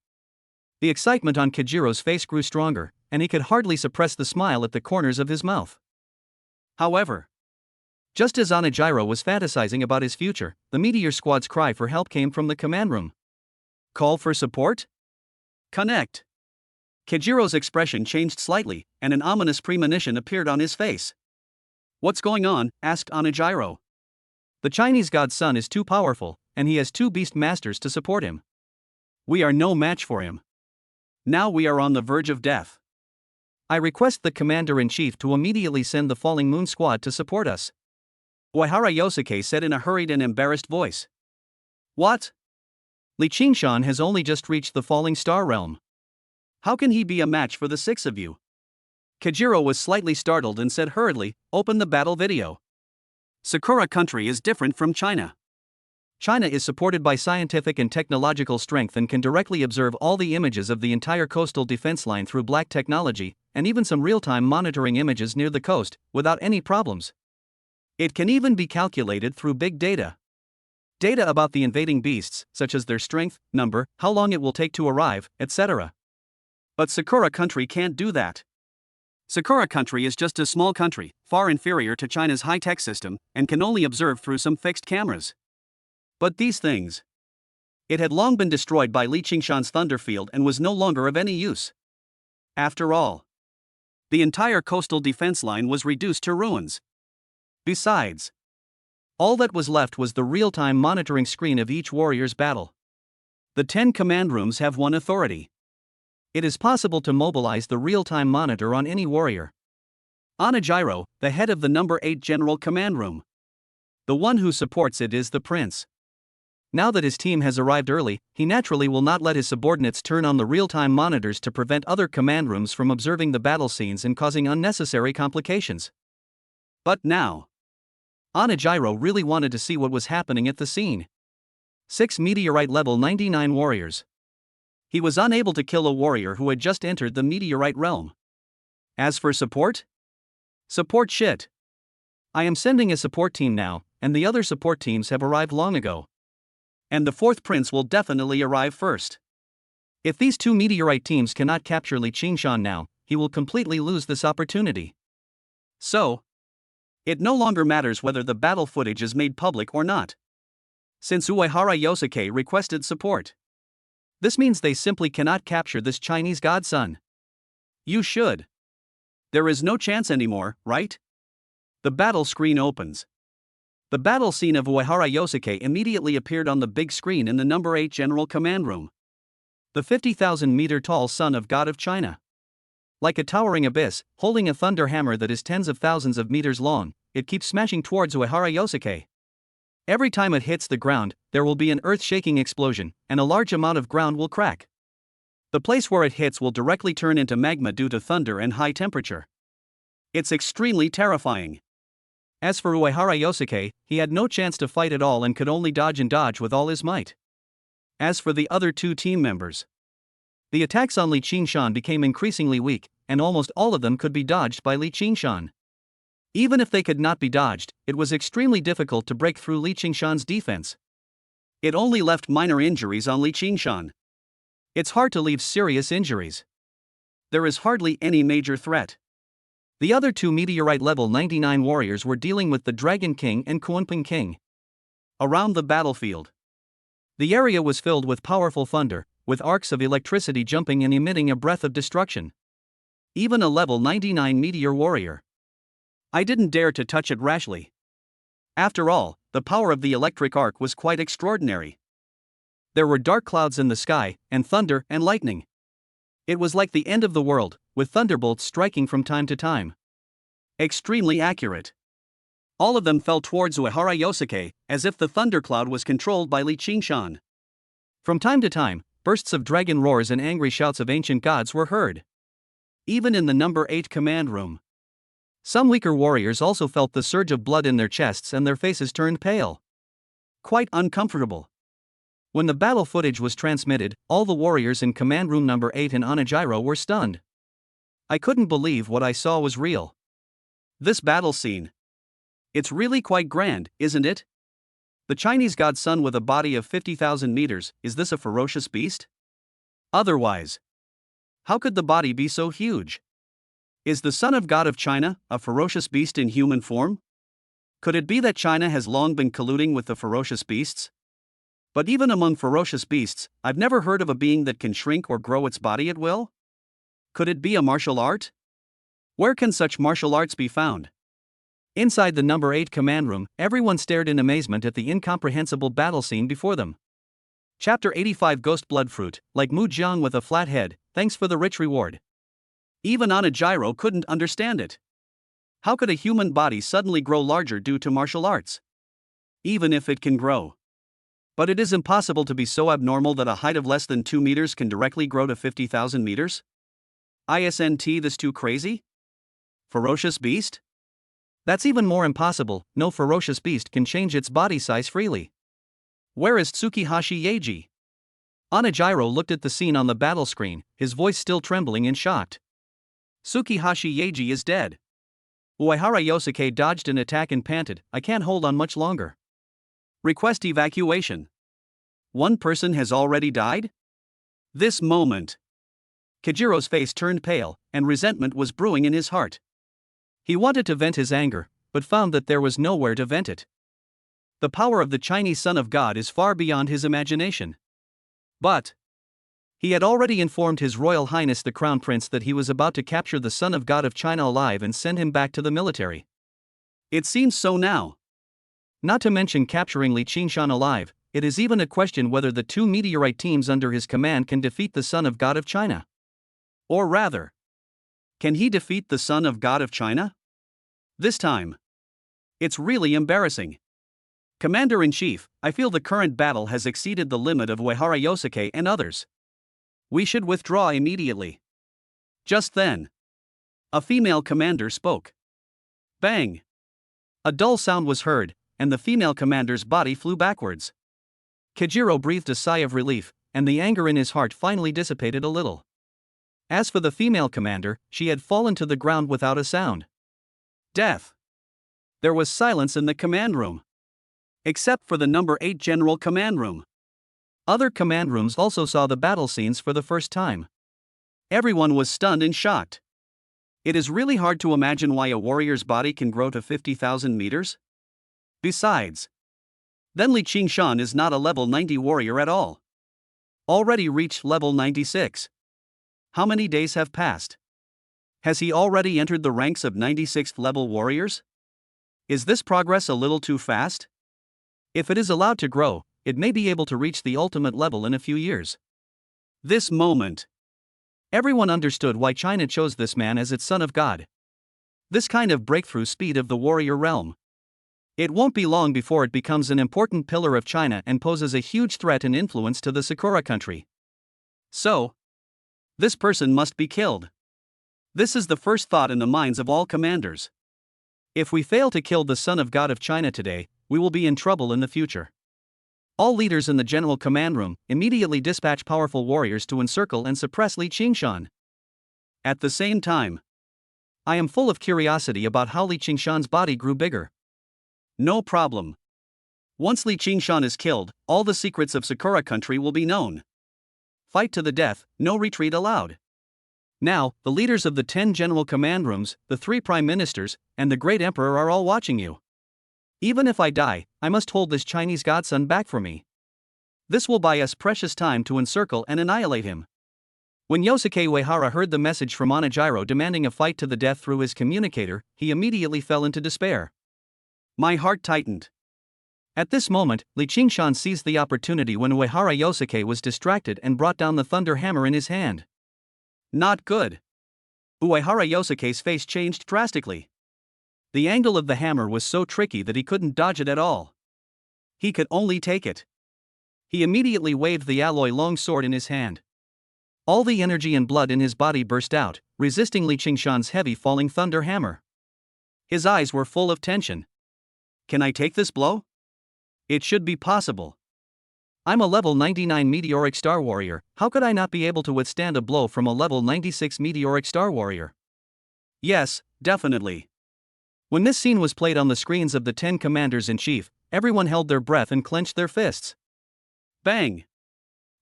The excitement on Kijiro's face grew stronger, and he could hardly suppress the smile at the corners of his mouth. However, just as Onijiro was fantasizing about his future, the Meteor Squad's cry for help came from the command room. Call for support? Connect. Kijiro's expression changed slightly, and an ominous premonition appeared on his face. What's going on? Asked Onijiro. The Chinese god's son is too powerful, and he has 2 beast masters to support him. We are no match for him. Now we are on the verge of death. I request the commander-in-chief to immediately send the Falling Moon Squad to support us. Uehara Yosuke said in a hurried and embarrassed voice. What? Li Qingshan has only just reached the Falling Star realm. How can he be a match for the 6 of you? Kijiro was slightly startled and said hurriedly, open the battle video. Sakura country is different from China. China is supported by scientific and technological strength and can directly observe all the images of the entire coastal defense line through black technology, and even some real-time monitoring images near the coast, without any problems. It can even be calculated through big data. Data about the invading beasts, such as their strength, number, how long it will take to arrive, etc. But Sakura country can't do that. Sakura country is just a small country, far inferior to China's high-tech system, and can only observe through some fixed cameras. But these things. It had long been destroyed by Li Qingshan's thunder field and was no longer of any use. After all, the entire coastal defense line was reduced to ruins. Besides, all that was left was the real-time monitoring screen of each warrior's battle. The 10 command rooms have one authority. It is possible to mobilize the real-time monitor on any warrior. Onijiro, the head of the number 8 General Command Room. The one who supports it is the prince. Now that his team has arrived early, he naturally will not let his subordinates turn on the real-time monitors to prevent other command rooms from observing the battle scenes and causing unnecessary complications. But now, Onijiro really wanted to see what was happening at the scene. 6 meteorite level 99 warriors. He was unable to kill a warrior who had just entered the meteorite realm. As for support? Support shit. I am sending a support team now, and the other support teams have arrived long ago. And the 4th prince will definitely arrive first. If these 2 meteorite teams cannot capture Li Qingshan now, he will completely lose this opportunity. So, it no longer matters whether the battle footage is made public or not. Since Uehara Yosuke requested support, this means they simply cannot capture this Chinese godson. You should. There is no chance anymore, right? The battle screen opens. The battle scene of Uehara Yosuke immediately appeared on the big screen in the number 8 General Command Room. The 50,000-meter tall son of God of China. Like a towering abyss, holding a thunder hammer that is tens of thousands of meters long, it keeps smashing towards Uehara Yosuke. Every time it hits the ground, there will be an earth-shaking explosion, and a large amount of ground will crack. The place where it hits will directly turn into magma due to thunder and high temperature. It's extremely terrifying. As for Uehara Yosuke, he had no chance to fight at all and could only dodge and dodge with all his might. As for the other 2 team members, the attacks on Li Qingshan became increasingly weak, and almost all of them could be dodged by Li Qingshan. Even if they could not be dodged, it was extremely difficult to break through Li Qingshan's defense. It only left minor injuries on Li Qingshan. It's hard to leave serious injuries. There is hardly any major threat. The other 2 meteorite level 99 warriors were dealing with the Dragon King and Kunping King. Around the battlefield, the area was filled with powerful thunder, with arcs of electricity jumping and emitting a breath of destruction. Even a level 99 meteor warrior. I didn't dare to touch it rashly. After all, the power of the electric arc was quite extraordinary. There were dark clouds in the sky, and thunder and lightning. It was like the end of the world, with thunderbolts striking from time to time. Extremely accurate. All of them fell towards Uehara Yosuke, as if the thundercloud was controlled by Li Qingshan. From time to time, bursts of dragon roars and angry shouts of ancient gods were heard. Even in the number 8 command room. Some weaker warriors also felt the surge of blood in their chests and their faces turned pale. Quite uncomfortable. When the battle footage was transmitted, all the warriors in command room number 8 in Onijiro were stunned. I couldn't believe what I saw was real. This battle scene. It's really quite grand, isn't it? The Chinese godson with a body of 50,000 meters, is this a ferocious beast? Otherwise, how could the body be so huge? Is the son of God of China a ferocious beast in human form? Could it be that China has long been colluding with the ferocious beasts? But even among ferocious beasts, I've never heard of a being that can shrink or grow its body at will. Could it be a martial art? Where can such martial arts be found? Inside the number 8 command room, everyone stared in amazement at the incomprehensible battle scene before them. Chapter 85 Ghost Bloodfruit, like Mu Jiang with a flat head, thanks for the rich reward. Even Onijiro couldn't understand it. How could a human body suddenly grow larger due to martial arts? Even if it can grow. But it is impossible to be so abnormal that a height of less than 2 meters can directly grow to 50,000 meters? Isn't this too crazy? Ferocious beast? That's even more impossible. No ferocious beast can change its body size freely. Where is Tsukihashi Yaeji? Onijiro looked at the scene on the battle screen, his voice still trembling and shocked. Tsukihashi Yaeji is dead. Uehara Yosuke dodged an attack and panted, I can't hold on much longer. Request evacuation. One person has already died? This moment. Kajiro's face turned pale, and resentment was brewing in his heart. He wanted to vent his anger, but found that there was nowhere to vent it. The power of the Chinese son of God is far beyond his imagination. But he had already informed His Royal Highness the Crown Prince that he was about to capture the son of God of China alive and send him back to the military. It seems so now. Not to mention capturing Li Qingshan alive, it is even a question whether the 2 meteorite teams under his command can defeat the son of God of China. Or rather, can he defeat the son of God of China? This time. It's really embarrassing. Commander-in-Chief, I feel the current battle has exceeded the limit of Uehara Yosuke and others. We should withdraw immediately. Just then, a female commander spoke. Bang! A dull sound was heard, and the female commander's body flew backwards. Kajiro breathed a sigh of relief, and the anger in his heart finally dissipated a little. As for the female commander, she had fallen to the ground without a sound. Death. There was silence in the command room. Except for the number 8 general command room. Other command rooms also saw the battle scenes for the first time. Everyone was stunned and shocked. It is really hard to imagine why a warrior's body can grow to 50,000 meters. Besides, then Li Qingshan is not a level 90 warrior at all. Already reached level 96. How many days have passed? Has he already entered the ranks of 96th level warriors? Is this progress a little too fast? If it is allowed to grow, it may be able to reach the ultimate level in a few years. This moment, everyone understood why China chose this man as its son of God. This kind of breakthrough speed of the warrior realm. It won't be long before it becomes an important pillar of China and poses a huge threat and influence to the Sakura country. So, this person must be killed. This is the first thought in the minds of all commanders. If we fail to kill the son of God of China today, we will be in trouble in the future. All leaders in the general command room immediately dispatch powerful warriors to encircle and suppress Li Qingshan. At the same time, I am full of curiosity about how Li Qingshan's body grew bigger. No problem. Once Li Qingshan is killed, all the secrets of Sakura country will be known. Fight to the death, no retreat allowed. Now, the leaders of the 10 general command rooms, the 3 prime ministers, and the great emperor are all watching you. Even if I die, I must hold this Chinese godson back for me. This will buy us precious time to encircle and annihilate him. When Yosuke Uehara heard the message from Onijiro demanding a fight to the death through his communicator, he immediately fell into despair. My heart tightened. At this moment, Li Qingshan seized the opportunity when Uehara Yosuke was distracted and brought down the thunder hammer in his hand. Not good. Uehara Yosuke's face changed drastically. The angle of the hammer was so tricky that he couldn't dodge it at all. He could only take it. He immediately waved the alloy long sword in his hand. All the energy and blood in his body burst out, resisting Li Qingshan's heavy falling thunder hammer. His eyes were full of tension. Can I take this blow? It should be possible. I'm a level 99 meteoric star warrior, how could I not be able to withstand a blow from a level 96 meteoric star warrior? Yes, definitely. When this scene was played on the screens of the 10 commanders-in-chief, everyone held their breath and clenched their fists. Bang!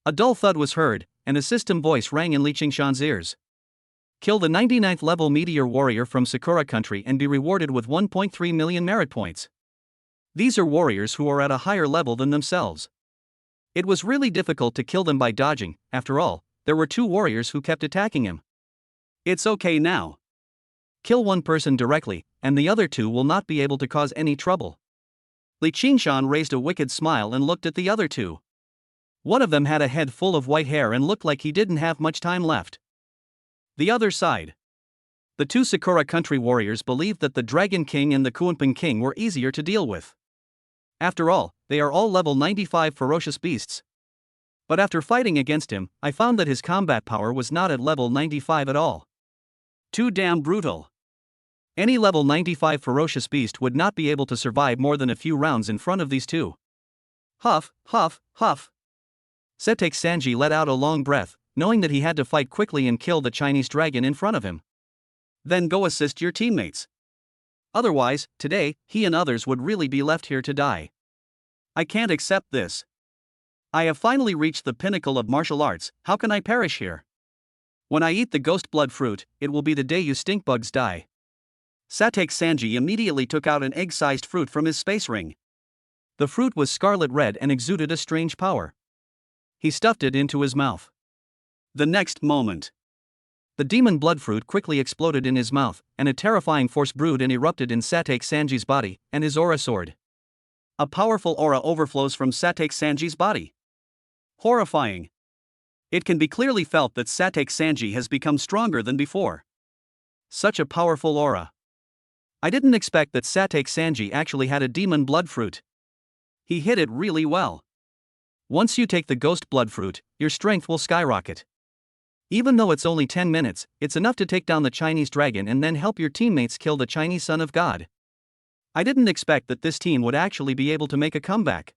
A dull thud was heard, and a system voice rang in Li Qingshan's ears. Kill the 99th level meteor warrior from Sakura country and be rewarded with 1.3 million merit points. These are warriors who are at a higher level than themselves. It was really difficult to kill them by dodging, after all, there were 2 warriors who kept attacking him. It's okay now. Kill one person directly, and the other 2 will not be able to cause any trouble. Li Qingshan raised a wicked smile and looked at the other 2. One of them had a head full of white hair and looked like he didn't have much time left. The other side. The 2 Sakura country warriors believed that the Dragon King and the Kunpeng King were easier to deal with. After all, they are all level 95 ferocious beasts. But after fighting against him, I found that his combat power was not at level 95 at all. Too damn brutal. Any level 95 ferocious beast would not be able to survive more than a few rounds in front of these 2. Huff, huff, huff. Setek Sanji let out a long breath, knowing that he had to fight quickly and kill the Chinese dragon in front of him. Then go assist your teammates. Otherwise, today, he and others would really be left here to die. I can't accept this. I have finally reached the pinnacle of martial arts, how can I perish here? When I eat the ghost blood fruit, it will be the day you stink bugs die. Setek Sanji immediately took out an egg-sized fruit from his space ring. The fruit was scarlet red and exuded a strange power. He stuffed it into his mouth. The next moment, the demon blood fruit quickly exploded in his mouth, and a terrifying force brewed and erupted in Setek Sanji's body, and his aura soared. A powerful aura overflows from Setek Sanji's body. Horrifying. It can be clearly felt that Setek Sanji has become stronger than before. Such a powerful aura. I didn't expect that Setek Sanji actually had a demon blood fruit. He hit it really well. Once you take the ghost blood fruit, your strength will skyrocket. Even though it's only 10 minutes, it's enough to take down the Chinese dragon and then help your teammates kill the Chinese son of God. I didn't expect that this team would actually be able to make a comeback.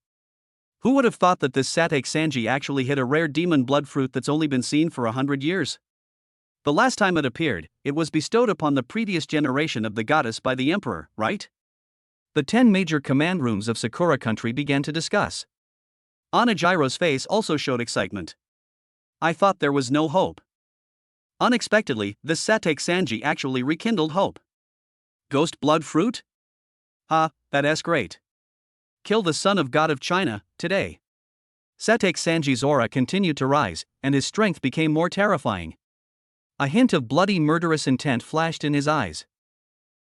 Who would have thought that this Satake Sanji actually hit a rare demon blood fruit that's only been seen for 100 years? The last time it appeared, it was bestowed upon the previous generation of the goddess by the emperor, right? The 10 major command rooms of Sakura country began to discuss. Anajiro's face also showed excitement. I thought there was no hope. Unexpectedly, this Satake Sanji actually rekindled hope. Ghost blood fruit? That's great. Kill the son of God of China, today. Satake Sanji's aura continued to rise, and his strength became more terrifying. A hint of bloody murderous intent flashed in his eyes.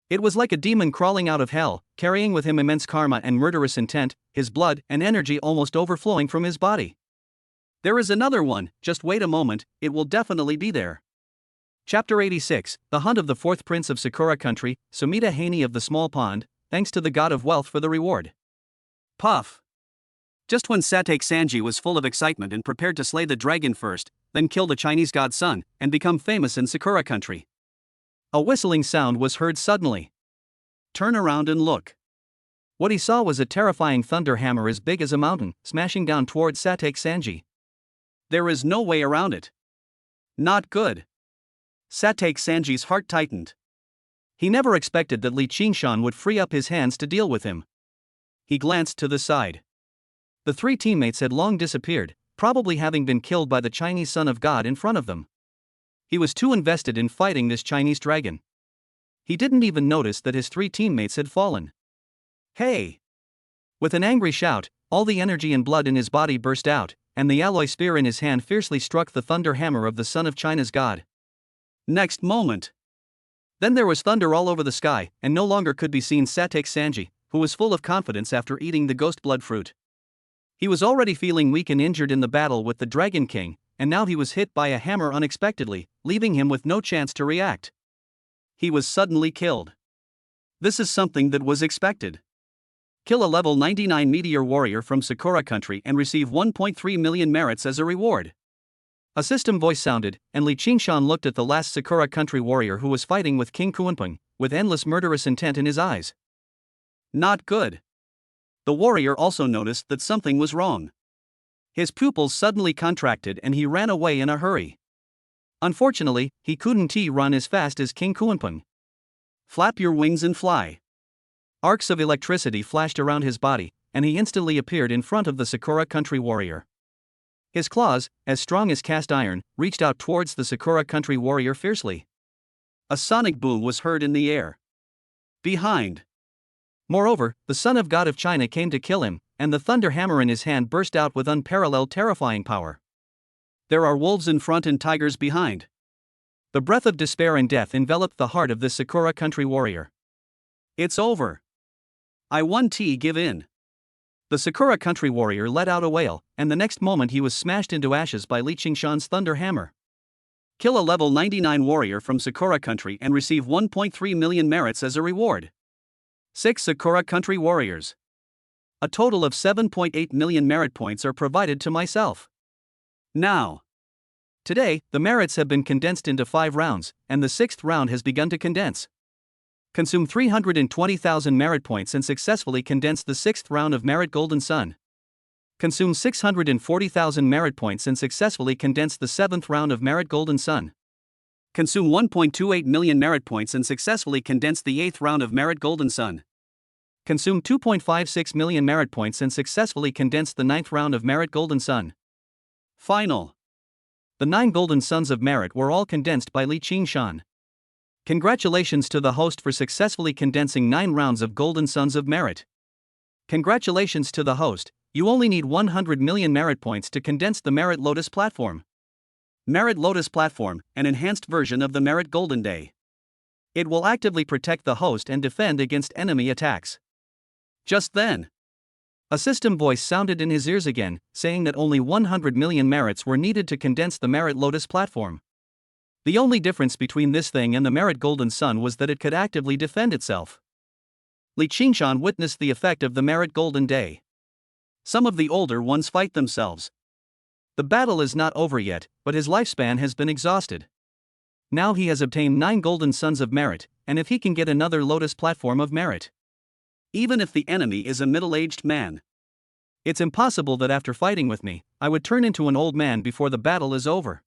It was like a demon crawling out of hell, carrying with him immense karma and murderous intent, his blood and energy almost overflowing from his body. There is another one, just wait a moment, it will definitely be there. Chapter 86, The Hunt of the Fourth Prince of Sakura Country, Sumida Haney of the Small Pond, thanks to the God of Wealth for the reward. Puff. Just when Satake Sanji was full of excitement and prepared to slay the dragon first, then kill the Chinese god's son, and become famous in Sakura country. A whistling sound was heard suddenly. Turn around and look. What he saw was a terrifying thunder hammer as big as a mountain, smashing down toward Satake Sanji. There is no way around it. Not good. Satake Sanji's heart tightened. He never expected that Li Qingshan would free up his hands to deal with him. He glanced to the side. The three teammates had long disappeared, probably having been killed by the Chinese son of God in front of them. He was too invested in fighting this Chinese dragon. He didn't even notice that his three teammates had fallen. Hey! With an angry shout, all the energy and blood in his body burst out, and the alloy spear in his hand fiercely struck the thunder hammer of the son of China's god. Next moment. Then there was thunder all over the sky, and no longer could be seen Satake Sanji, who was full of confidence after eating the ghost blood fruit. He was already feeling weak and injured in the battle with the Dragon King, and now he was hit by a hammer unexpectedly, leaving him with no chance to react. He was suddenly killed. This is something that was expected. Kill a level 99 meteor warrior from Sakura country and receive 1.3 million merits as a reward. A system voice sounded, and Li Qingshan looked at the last Sakura country warrior who was fighting with King Kunpeng, with endless murderous intent in his eyes. Not good. The warrior also noticed that something was wrong. His pupils suddenly contracted and he ran away in a hurry. Unfortunately, he couldn't run as fast as King Kunpeng. Flap your wings and fly. Arcs of electricity flashed around his body, and he instantly appeared in front of the Sakura country warrior. His claws, as strong as cast iron, reached out towards the Sakura country warrior fiercely. A sonic boom was heard in the air. Behind. Moreover, the son of God of China came to kill him, and the thunder hammer in his hand burst out with unparalleled terrifying power. There are wolves in front and tigers behind. The breath of despair and death enveloped the heart of this Sakura country warrior. It's over. I won't give in. The Sakura country warrior let out a wail, and the next moment he was smashed into ashes by Li Qingshan's thunder hammer. Kill a level 99 warrior from Sakura country and receive 1.3 million merits as a reward. 6 Sakura country warriors. A total of 7.8 million merit points are provided to myself. Now. Today, the merits have been condensed into 5 rounds, and the 6th round has begun to condense. Consume 320,000 merit points and successfully condense the 6th round of Merit Golden Sun. Consume 640,000 merit points and successfully condense the 7th round of Merit Golden Sun. Consume 1.28 million merit points and successfully condense the 8th round of Merit Golden Sun. Consume 2.56 million merit points and successfully condense the 9th round of Merit Golden Sun. Final. The 9 Golden Suns of Merit were all condensed by Li Qingshan. Congratulations to the host for successfully condensing 9 rounds of Golden Suns of Merit. Congratulations to the host, you only need 100 million merit points to condense the Merit Lotus platform. Merit Lotus Platform, an enhanced version of the Merit Golden Day. It will actively protect the host and defend against enemy attacks. Just then, a system voice sounded in his ears again, saying that only 100 million merits were needed to condense the Merit Lotus Platform. The only difference between this thing and the Merit Golden Sun was that it could actively defend itself. Li Qingshan witnessed the effect of the Merit Golden Day. Some of the older ones fight themselves. The battle is not over yet, but his lifespan has been exhausted. Now he has obtained 9 golden suns of merit, and if he can get another lotus platform of merit. Even if the enemy is a middle-aged man. It's impossible that after fighting with me, I would turn into an old man before the battle is over.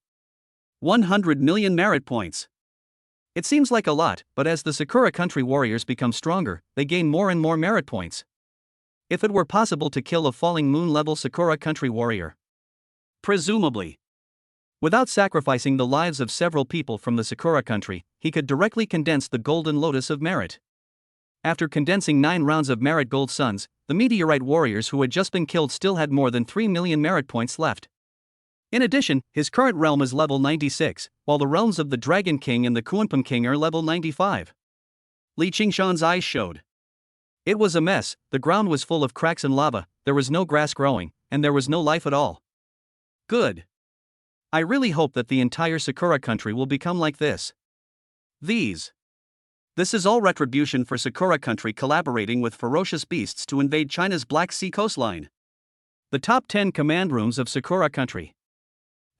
100 million merit points. It seems like a lot, but as the Sakura country warriors become stronger, they gain more and more merit points. If it were possible to kill a falling moon level Sakura country warrior. Presumably. Without sacrificing the lives of several people from the Sakura country, he could directly condense the golden lotus of merit. After condensing 9 rounds of merit gold suns, the meteorite warriors who had just been killed still had more than 3 million merit points left. In addition, his current realm is level 96, while the realms of the Dragon King and the Kunpum King are level 95. Li Qingshan's eyes showed. It was a mess, the ground was full of cracks and lava, there was no grass growing, and there was no life at all. Good. I really hope that the entire Sakura country will become like this. This is all retribution for Sakura country collaborating with ferocious beasts to invade China's Black Sea coastline. The top 10 command rooms of Sakura country.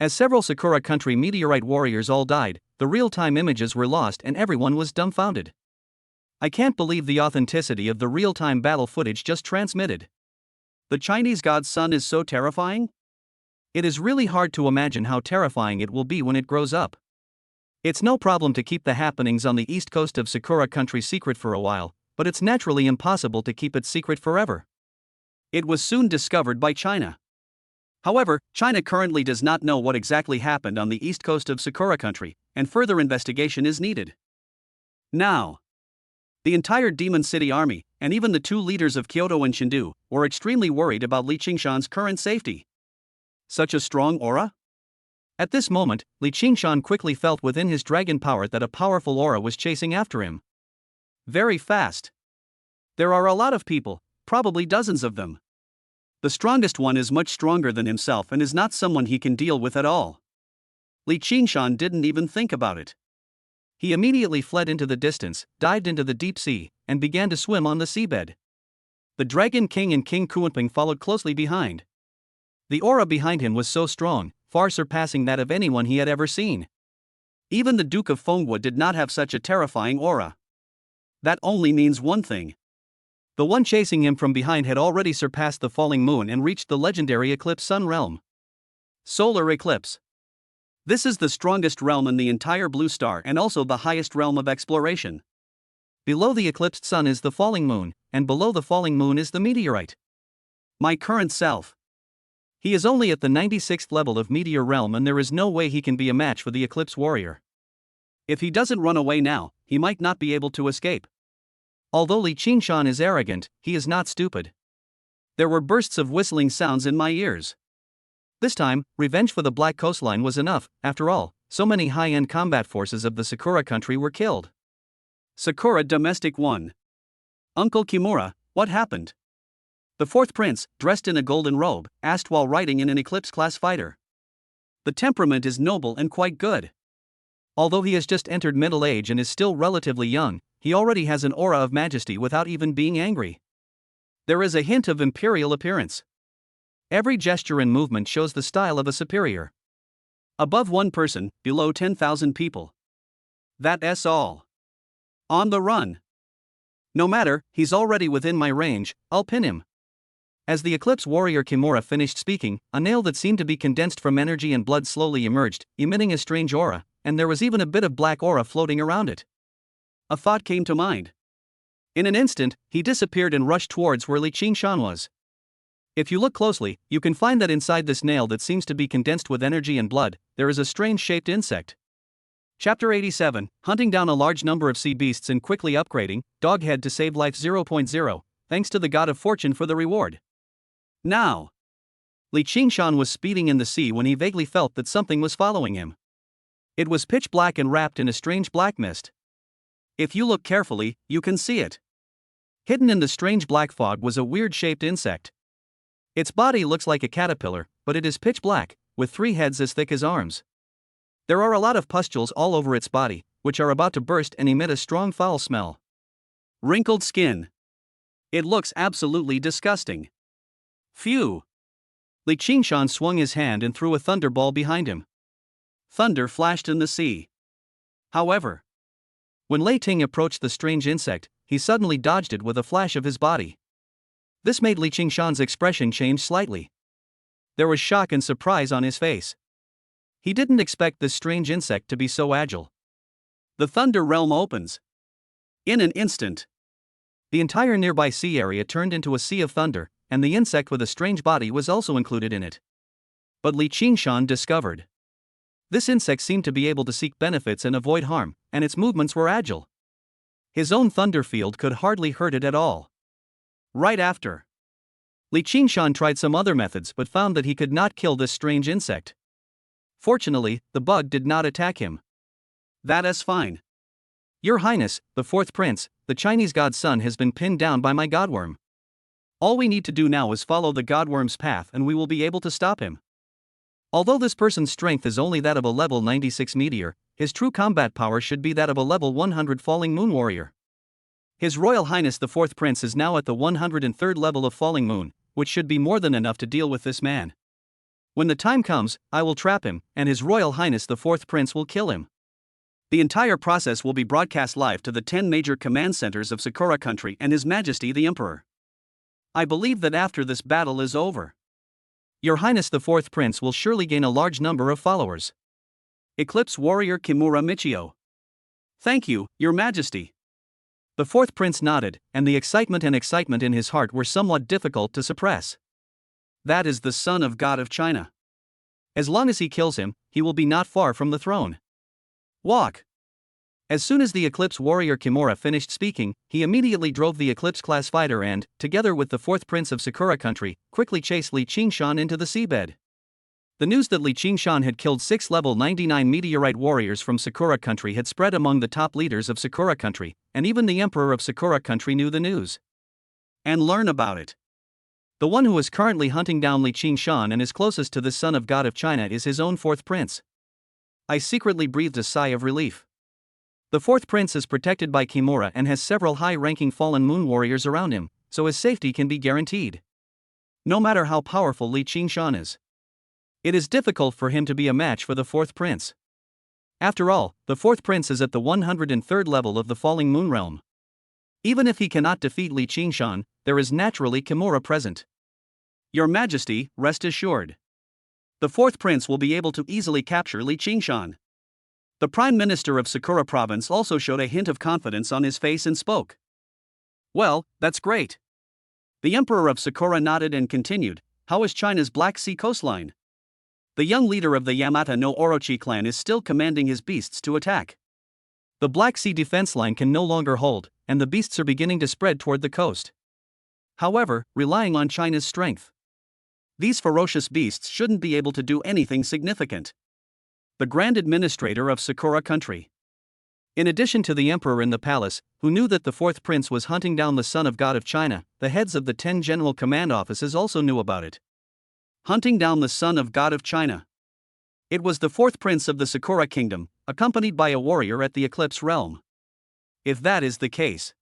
As several Sakura country meteorite warriors all died, the real-time images were lost and everyone was dumbfounded. I can't believe the authenticity of the real-time battle footage just transmitted. The Chinese god's son is so terrifying? It is really hard to imagine how terrifying it will be when it grows up. It's no problem to keep the happenings on the east coast of Sakura country secret for a while, but it's naturally impossible to keep it secret forever. It was soon discovered by China. However, China currently does not know what exactly happened on the east coast of Sakura country, and further investigation is needed. Now, the entire Demon City army, and even the 2 leaders of Kyoto and Chengdu, were extremely worried about Li Qingshan's current safety. Such a strong aura? At this moment, Li Qingshan quickly felt within his dragon power that a powerful aura was chasing after him. Very fast. There are a lot of people, probably dozens of them. The strongest one is much stronger than himself and is not someone he can deal with at all. Li Qingshan didn't even think about it. He immediately fled into the distance, dived into the deep sea, and began to swim on the seabed. The Dragon King and King Kunping followed closely behind. The aura behind him was so strong, far surpassing that of anyone he had ever seen. Even the Duke of Fengwu did not have such a terrifying aura. That only means one thing. The one chasing him from behind had already surpassed the falling moon and reached the legendary Eclipse Sun realm. Solar Eclipse. This is the strongest realm in the entire Blue Star and also the highest realm of exploration. Below the eclipsed sun is the falling moon, and below the falling moon is the meteorite. My current self. He is only at the 96th level of Meteor Realm and there is no way he can be a match for the Eclipse Warrior. If he doesn't run away now, he might not be able to escape. Although Li Qingshan is arrogant, he is not stupid. There were bursts of whistling sounds in my ears. This time, revenge for the Black Coastline was enough. After all, so many high-end combat forces of the Sakura country were killed. Sakura Domestic 1. Uncle Kimura, what happened? The 4th prince, dressed in a golden robe, asked while riding in an Eclipse-class fighter. The temperament is noble and quite good. Although he has just entered middle age and is still relatively young, he already has an aura of majesty without even being angry. There is a hint of imperial appearance. Every gesture and movement shows the style of a superior. Above 1 person, below 10,000 people. That's all. On the run. No matter, he's already within my range, I'll pin him. As the Eclipse Warrior Kimura finished speaking, a nail that seemed to be condensed from energy and blood slowly emerged, emitting a strange aura, and there was even a bit of black aura floating around it. A thought came to mind. In an instant, he disappeared and rushed towards where Li Qingshan was. If you look closely, you can find that inside this nail that seems to be condensed with energy and blood, there is a strange-shaped insect. Chapter 87, Hunting down a large number of sea beasts and quickly upgrading, Doghead to save life 0.0, thanks to the God of Fortune for the reward. Now. Li Qingshan was speeding in the sea when he vaguely felt that something was following him. It was pitch black and wrapped in a strange black mist. If you look carefully, you can see it. Hidden in the strange black fog was a weird-shaped insect. Its body looks like a caterpillar, but it is pitch black, with 3 heads as thick as arms. There are a lot of pustules all over its body, which are about to burst and emit a strong foul smell. Wrinkled skin. It looks absolutely disgusting. Phew! Li Qingshan swung his hand and threw a thunderball behind him. Thunder flashed in the sea. However, when Lei Ting approached the strange insect, he suddenly dodged it with a flash of his body. This made Li Qingshan's expression change slightly. There was shock and surprise on his face. He didn't expect this strange insect to be so agile. The Thunder Realm opens. In an instant, the entire nearby sea area turned into a sea of thunder, and the insect with a strange body was also included in it. But Li Qingshan discovered this insect seemed to be able to seek benefits and avoid harm, and its movements were agile. His own thunder field could hardly hurt it at all. Right after, Li Qingshan tried some other methods but found that he could not kill this strange insect. Fortunately, the bug did not attack him. That is fine. Your Highness, the fourth prince, the Chinese god's son has been pinned down by my godworm. All we need to do now is follow the godworm's path and we will be able to stop him. Although this person's strength is only that of a level 96 meteor, his true combat power should be that of a level 100 falling moon warrior. His Royal Highness the fourth prince is now at the 103rd level of falling moon, which should be more than enough to deal with this man. When the time comes, I will trap him, and His Royal Highness the fourth prince will kill him. The entire process will be broadcast live to the 10 major command centers of Sakura country and His Majesty the Emperor. I believe that after this battle is over, Your Highness the fourth prince will surely gain a large number of followers. Eclipse Warrior Kimura Michio. Thank you, Your Majesty. The fourth prince nodded, and the excitement in his heart were somewhat difficult to suppress. That is the son of God of China. As long as he kills him, he will be not far from the throne. Walk. As soon as the Eclipse Warrior Kimura finished speaking, he immediately drove the Eclipse-class fighter and, together with the fourth prince of Sakura country, quickly chased Li Qingshan into the seabed. The news that Li Qingshan had killed 6 level 99 meteorite warriors from Sakura country had spread among the top leaders of Sakura country, and even the emperor of Sakura country knew the news. And learn about it. The one who is currently hunting down Li Qingshan and is closest to the son of God of China is his own fourth prince. I secretly breathed a sigh of relief. The fourth prince is protected by Kimura and has several high-ranking fallen moon warriors around him, so his safety can be guaranteed. No matter how powerful Li Qingshan is, it is difficult for him to be a match for the fourth prince. After all, the fourth prince is at the 103rd level of the falling moon realm. Even if he cannot defeat Li Qingshan, there is naturally Kimura present. Your Majesty, rest assured. The fourth prince will be able to easily capture Li Qingshan. The Prime Minister of Sakura Province also showed a hint of confidence on his face and spoke. Well, that's great. The Emperor of Sakura nodded and continued, how is China's Black Sea coastline? The young leader of the Yamata no Orochi clan is still commanding his beasts to attack. The Black Sea defense line can no longer hold, and the beasts are beginning to spread toward the coast. However, relying on China's strength, these ferocious beasts shouldn't be able to do anything significant. The Grand Administrator of Sakura country. In addition to the Emperor in the palace, who knew that the fourth prince was hunting down the son of God of China, the heads of the 10 general command offices also knew about it. Hunting down the son of God of China. It was the fourth prince of the Sakura kingdom, accompanied by a warrior at the Eclipse realm. If that is the case,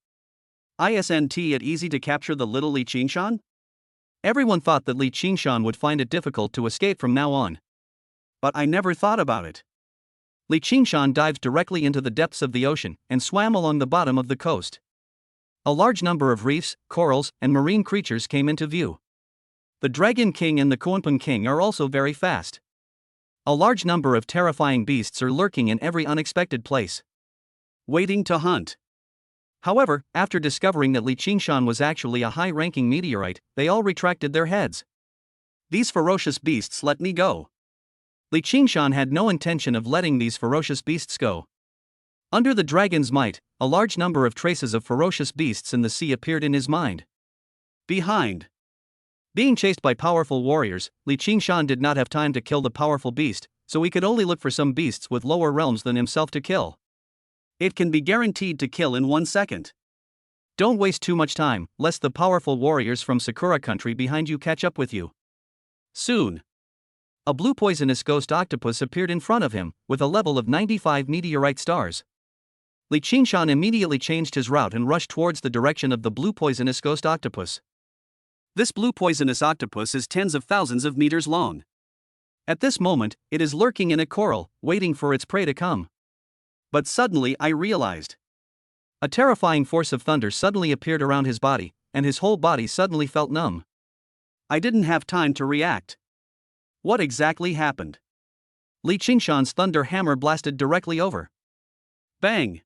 isn't it easy to capture the little Li Qingshan? Everyone thought that Li Qingshan would find it difficult to escape from now on. But I never thought about it. Li Qingshan dived directly into the depths of the ocean and swam along the bottom of the coast. A large number of reefs, corals, and marine creatures came into view. The Dragon King and the Kuanping King are also very fast. A large number of terrifying beasts are lurking in every unexpected place, waiting to hunt. However, after discovering that Li Qingshan was actually a high-ranking meteorite, they all retracted their heads. These ferocious beasts let me go. Li Qingshan had no intention of letting these ferocious beasts go. Under the dragon's might, a large number of traces of ferocious beasts in the sea appeared in his mind. Behind. Being chased by powerful warriors, Li Qingshan did not have time to kill the powerful beast, so he could only look for some beasts with lower realms than himself to kill. It can be guaranteed to kill in 1 second. Don't waste too much time, lest the powerful warriors from Sakura country behind you catch up with you. Soon, a blue poisonous ghost octopus appeared in front of him, with a level of 95 meteorite stars. Li Qingshan immediately changed his route and rushed towards the direction of the blue poisonous ghost octopus. This blue poisonous octopus is tens of thousands of meters long. At this moment, it is lurking in a coral, waiting for its prey to come. But suddenly I realized. A terrifying force of thunder suddenly appeared around his body, and his whole body suddenly felt numb. I didn't have time to react. What exactly happened? Li Qingshan's thunder hammer blasted directly over. Bang!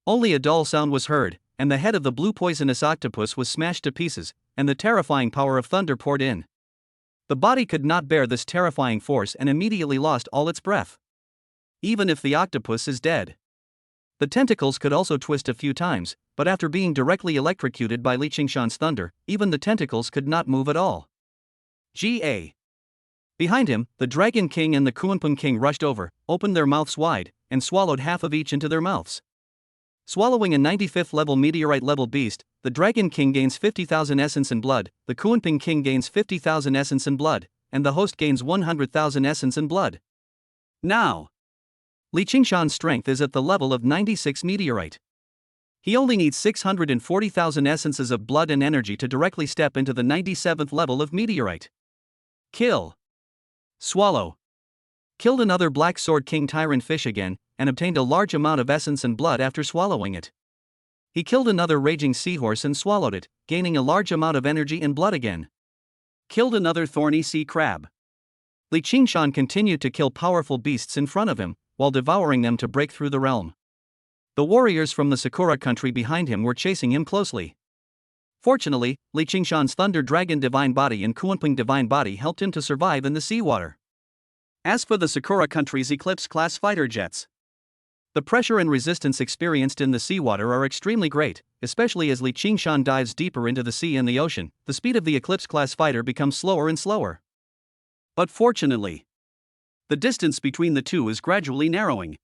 Only a dull sound was heard, and the head of the blue poisonous octopus was smashed to pieces, and the terrifying power of thunder poured in. The body could not bear this terrifying force and immediately lost all its breath. Even if the octopus is dead. The tentacles could also twist a few times, but after being directly electrocuted by Li Qingshan's thunder, even the tentacles could not move at all. Ga. Behind him, the Dragon King and the Kunpeng King rushed over, opened their mouths wide, and swallowed half of each into their mouths. Swallowing a 95th level meteorite level beast, the Dragon King gains 50,000 essence and blood, the Kunpeng King gains 50,000 essence and blood, and the host gains 100,000 essence and blood. Now, Li Qingshan's strength is at the level of 96 meteorite. He only needs 640,000 essences of blood and energy to directly step into the 97th level of meteorite. Kill. Swallow. Killed another Black Sword King Tyrant Fish again, and obtained a large amount of essence and blood after swallowing it. He killed another Raging Seahorse and swallowed it, gaining a large amount of energy and blood again. Killed another Thorny Sea Crab. Li Qingshan continued to kill powerful beasts in front of him, while devouring them to break through the realm. The warriors from the Sakura country behind him were chasing him closely. Fortunately, Li Qingshan's Thunder Dragon Divine Body and Kunpeng Divine Body helped him to survive in the seawater. As for the Sakura country's Eclipse-class fighter jets, the pressure and resistance experienced in the seawater are extremely great, especially as Li Qingshan dives deeper into the sea and the ocean. The speed of the Eclipse-class fighter becomes slower and slower. But fortunately, the distance between the two is gradually narrowing.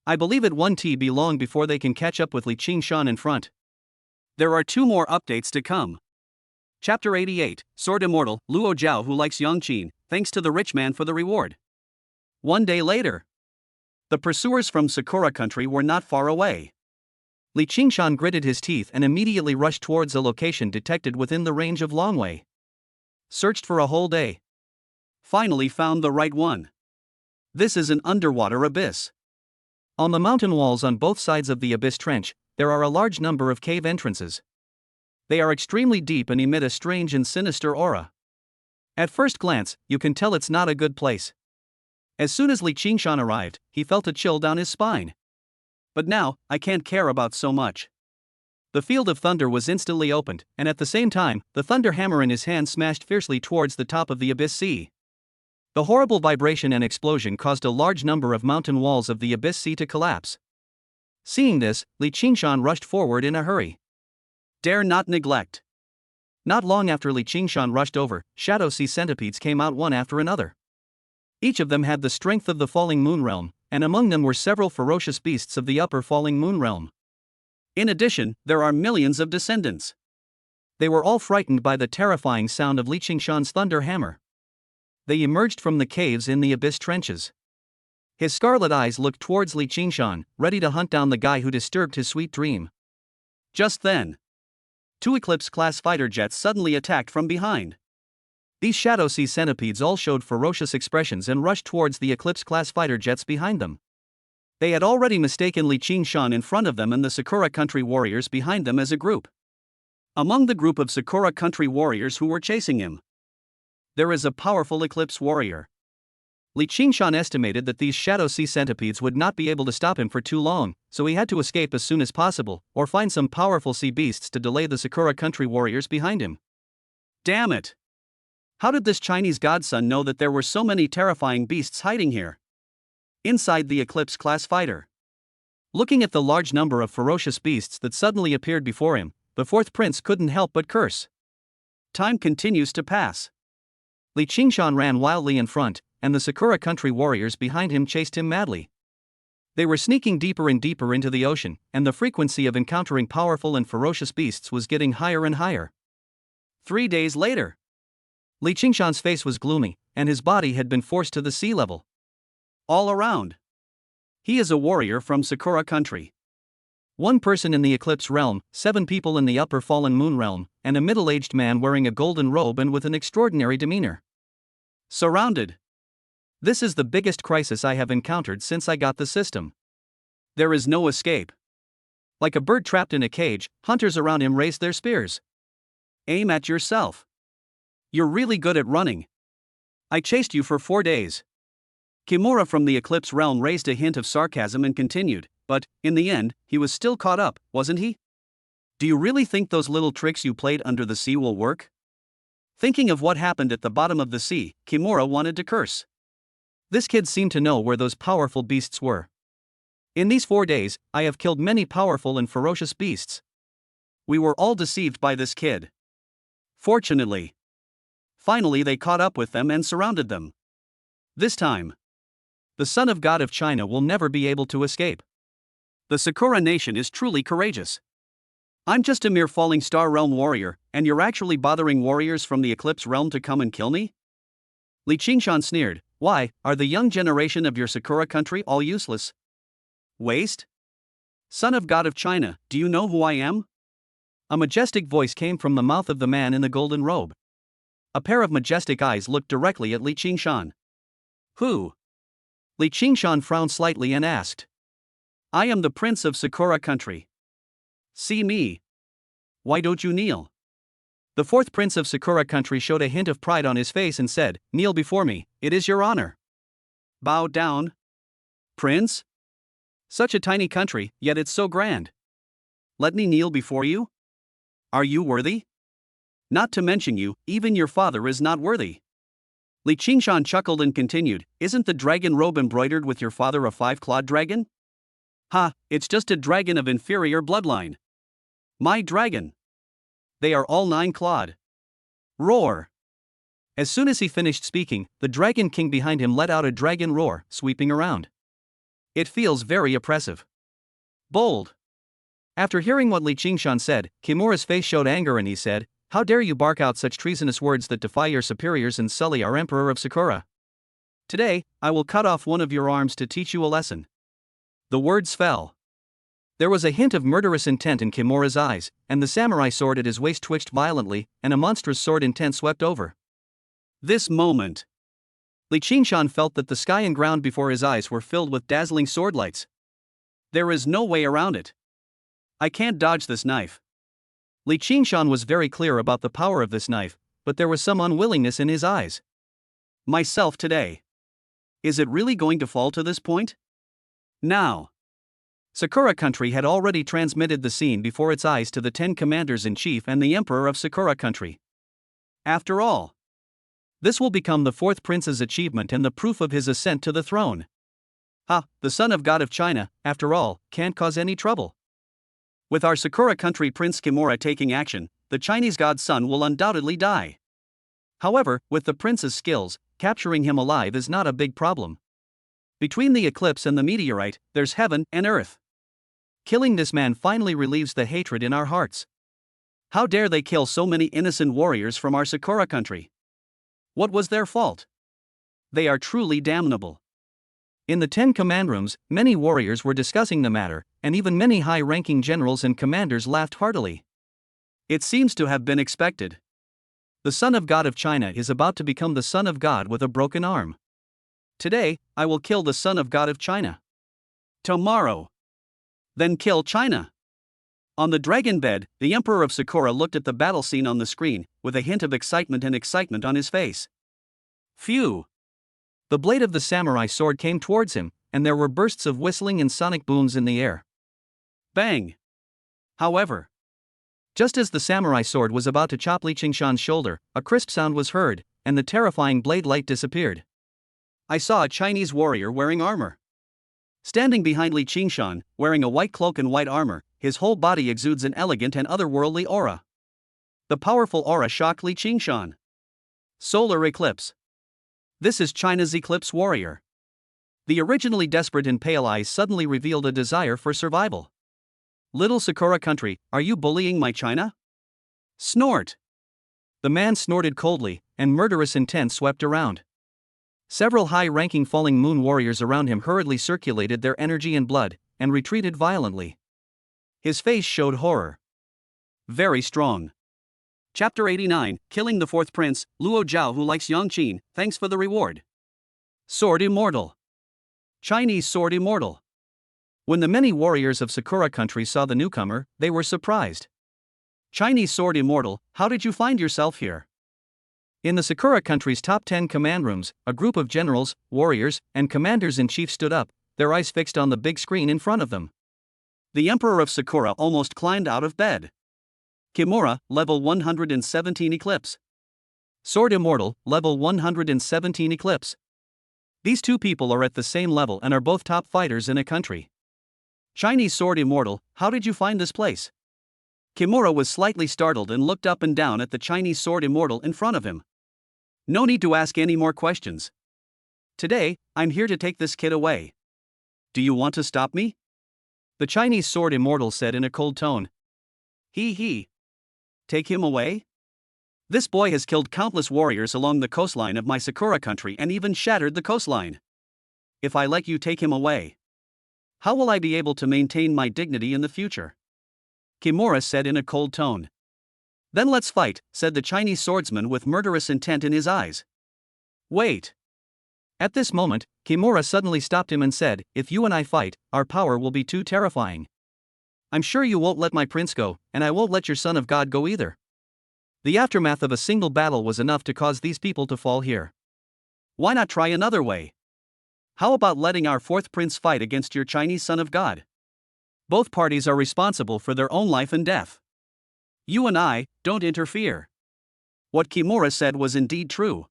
I believe it won't be long before they can catch up with Li Qingshan in front. There are 2 more updates to come. Chapter 88, Sword Immortal, Luo Zhao who likes Yangqin, thanks to the rich man for the reward. 1 day later. The pursuers from Sakura country were not far away. Li Qingshan gritted his teeth and immediately rushed towards a location detected within the range of Longwei. Searched for a whole day. Finally found the right one. This is an underwater abyss. On the mountain walls on both sides of the abyss trench, there are a large number of cave entrances. They are extremely deep and emit a strange and sinister aura. At first glance, you can tell it's not a good place. As soon as Li Qingshan arrived, he felt a chill down his spine. But now, I can't care about so much. The field of thunder was instantly opened, and at the same time, the thunder hammer in his hand smashed fiercely towards the top of the abyss sea. The horrible vibration and explosion caused a large number of mountain walls of the abyss sea to collapse. Seeing this, Li Qingshan rushed forward in a hurry. Dare not neglect. Not long after Li Qingshan rushed over, shadow sea centipedes came out one after another. Each of them had the strength of the falling moon realm, and among them were several ferocious beasts of the upper falling moon realm. In addition, there are millions of descendants. They were all frightened by the terrifying sound of Li Qingshan's thunder hammer. They emerged from the caves in the abyss trenches. His scarlet eyes looked towards Li Qingshan, ready to hunt down the guy who disturbed his sweet dream. Just then, 2 Eclipse-class fighter jets suddenly attacked from behind. These shadow sea centipedes all showed ferocious expressions and rushed towards the Eclipse-class fighter jets behind them. They had already mistaken Li Qingshan in front of them and the Sakura country warriors behind them as a group. Among the group of Sakura country warriors who were chasing him, there is a powerful Eclipse warrior. Li Qingshan estimated that these shadow sea centipedes would not be able to stop him for too long, so he had to escape as soon as possible, or find some powerful sea beasts to delay the Sakura country warriors behind him. Damn it! How did this Chinese godson know that there were so many terrifying beasts hiding here? Inside the Eclipse-class fighter. Looking at the large number of ferocious beasts that suddenly appeared before him, the 4th prince couldn't help but curse. Time continues to pass. Li Qingshan ran wildly in front, and the Sakura country warriors behind him chased him madly. They were sneaking deeper and deeper into the ocean, and the frequency of encountering powerful and ferocious beasts was getting higher and higher. 3 days later, Li Qingshan's face was gloomy, and his body had been forced to the sea level. All around, he is a warrior from Sakura country. One person in the Eclipse realm, 7 people in the Upper Fallen Moon realm, and a middle-aged man wearing a golden robe and with an extraordinary demeanor. Surrounded. This is the biggest crisis I have encountered since I got the system. There is no escape. Like a bird trapped in a cage, hunters around him raise their spears. Aim at yourself. You're really good at running. I chased you for 4 days. Kimura from the Eclipse realm raised a hint of sarcasm and continued, but, in the end, he was still caught up, wasn't he? Do you really think those little tricks you played under the sea will work? Thinking of what happened at the bottom of the sea, Kimura wanted to curse. This kid seemed to know where those powerful beasts were. In these 4 days, I have killed many powerful and ferocious beasts. We were all deceived by this kid. Fortunately. Finally they caught up with them and surrounded them. This time, the son of God of China will never be able to escape. The Sakura nation is truly courageous. I'm just a mere falling star realm warrior, and you're actually bothering warriors from the Eclipse realm to come and kill me? Li Qingshan sneered, why, are the young generation of your Sakura country all useless? Waste? Son of God of China, do you know who I am? A majestic voice came from the mouth of the man in the golden robe. A pair of majestic eyes looked directly at Li Qingshan. Who? Li Qingshan frowned slightly and asked. I am the prince of Sakura country. See me. Why don't you kneel? The 4th prince of Sakura country showed a hint of pride on his face and said, kneel before me, it is your honor. Bow down. Prince? Such a tiny country, yet it's so grand. Let me kneel before you? Are you worthy? Not to mention you, even your father is not worthy. Li Qingshan chuckled and continued, isn't the dragon robe embroidered with your father a 5-clawed dragon? Ha, it's just a dragon of inferior bloodline. My dragon. They are all 9-clawed. Roar. As soon as he finished speaking, the Dragon King behind him let out a dragon roar, sweeping around. It feels very oppressive. Bold. After hearing what Li Qingshan said, Kimura's face showed anger and he said, how dare you bark out such treasonous words that defy your superiors and sully our Emperor of Sakura? Today, I will cut off one of your arms to teach you a lesson. The words fell. There was a hint of murderous intent in Kimura's eyes, and the samurai sword at his waist twitched violently, and a monstrous sword intent swept over. This moment. Li Qingshan felt that the sky and ground before his eyes were filled with dazzling sword lights. There is no way around it. I can't dodge this knife. Li Qingshan was very clear about the power of this knife, but there was some unwillingness in his eyes. Myself today. Is it really going to fall to this point? Now. Sakura country had already transmitted the scene before its eyes to the 10 commanders-in-chief and the Emperor of Sakura country. After all, this will become the 4th prince's achievement and the proof of his ascent to the throne. Ha, the son of God of China, after all, can't cause any trouble. With our Sakura country Prince Kimura taking action, the Chinese god's son will undoubtedly die. However, with the prince's skills, capturing him alive is not a big problem. Between the eclipse and the meteorite, there's heaven and earth. Killing this man finally relieves the hatred in our hearts. How dare they kill so many innocent warriors from our Sakura country? What was their fault? They are truly damnable. In the 10 command rooms, many warriors were discussing the matter, and even many high-ranking generals and commanders laughed heartily. It seems to have been expected. The son of God of China is about to become the son of God with a broken arm. Today, I will kill the son of God of China. Tomorrow. Then kill China. On the dragon bed, the Emperor of Sakura looked at the battle scene on the screen, with a hint of excitement on his face. Phew! The blade of the samurai sword came towards him, and there were bursts of whistling and sonic booms in the air. Bang! However, just as the samurai sword was about to chop Li Qingshan's shoulder, a crisp sound was heard, and the terrifying blade light disappeared. I saw a Chinese warrior wearing armor. Standing behind Li Qingshan, wearing a white cloak and white armor, his whole body exudes an elegant and otherworldly aura. The powerful aura shocked Li Qingshan. Solar eclipse. This is China's eclipse warrior. The originally desperate and pale eyes suddenly revealed a desire for survival. Little Sakura country, are you bullying my China? Snort. The man snorted coldly, and murderous intent swept around. Several high-ranking falling moon warriors around him hurriedly circulated their energy and blood, and retreated violently. His face showed horror. Very strong. Chapter 89, Killing the Fourth Prince, Luo Zhao who likes Yang Qin, thanks for the reward. Sword Immortal. Chinese Sword Immortal. When the many warriors of Sakura country saw the newcomer, they were surprised. Chinese Sword Immortal, how did you find yourself here? In the Sakura country's top 10 command rooms, a group of generals, warriors, and commanders-in-chief stood up, their eyes fixed on the big screen in front of them. The Emperor of Sakura almost climbed out of bed. Kimura, level 117 Eclipse. Sword Immortal, level 117 Eclipse. These two people are at the same level and are both top fighters in a country. Chinese Sword Immortal, how did you find this place? Kimura was slightly startled and looked up and down at the Chinese Sword Immortal in front of him. No need to ask any more questions. Today, I'm here to take this kid away. Do you want to stop me? The Chinese Sword Immortal said in a cold tone. He. Take him away? This boy has killed countless warriors along the coastline of my Sakura country and even shattered the coastline. If I let you take him away, how will I be able to maintain my dignity in the future? Kimura said in a cold tone. Then let's fight, said the Chinese swordsman with murderous intent in his eyes. Wait. At this moment, Kimura suddenly stopped him and said, if you and I fight, our power will be too terrifying. I'm sure you won't let my prince go, and I won't let your son of God go either. The aftermath of a single battle was enough to cause these people to fall here. Why not try another way? How about letting our fourth prince fight against your Chinese son of God? Both parties are responsible for their own life and death. You and I, don't interfere. What Kimura said was indeed true.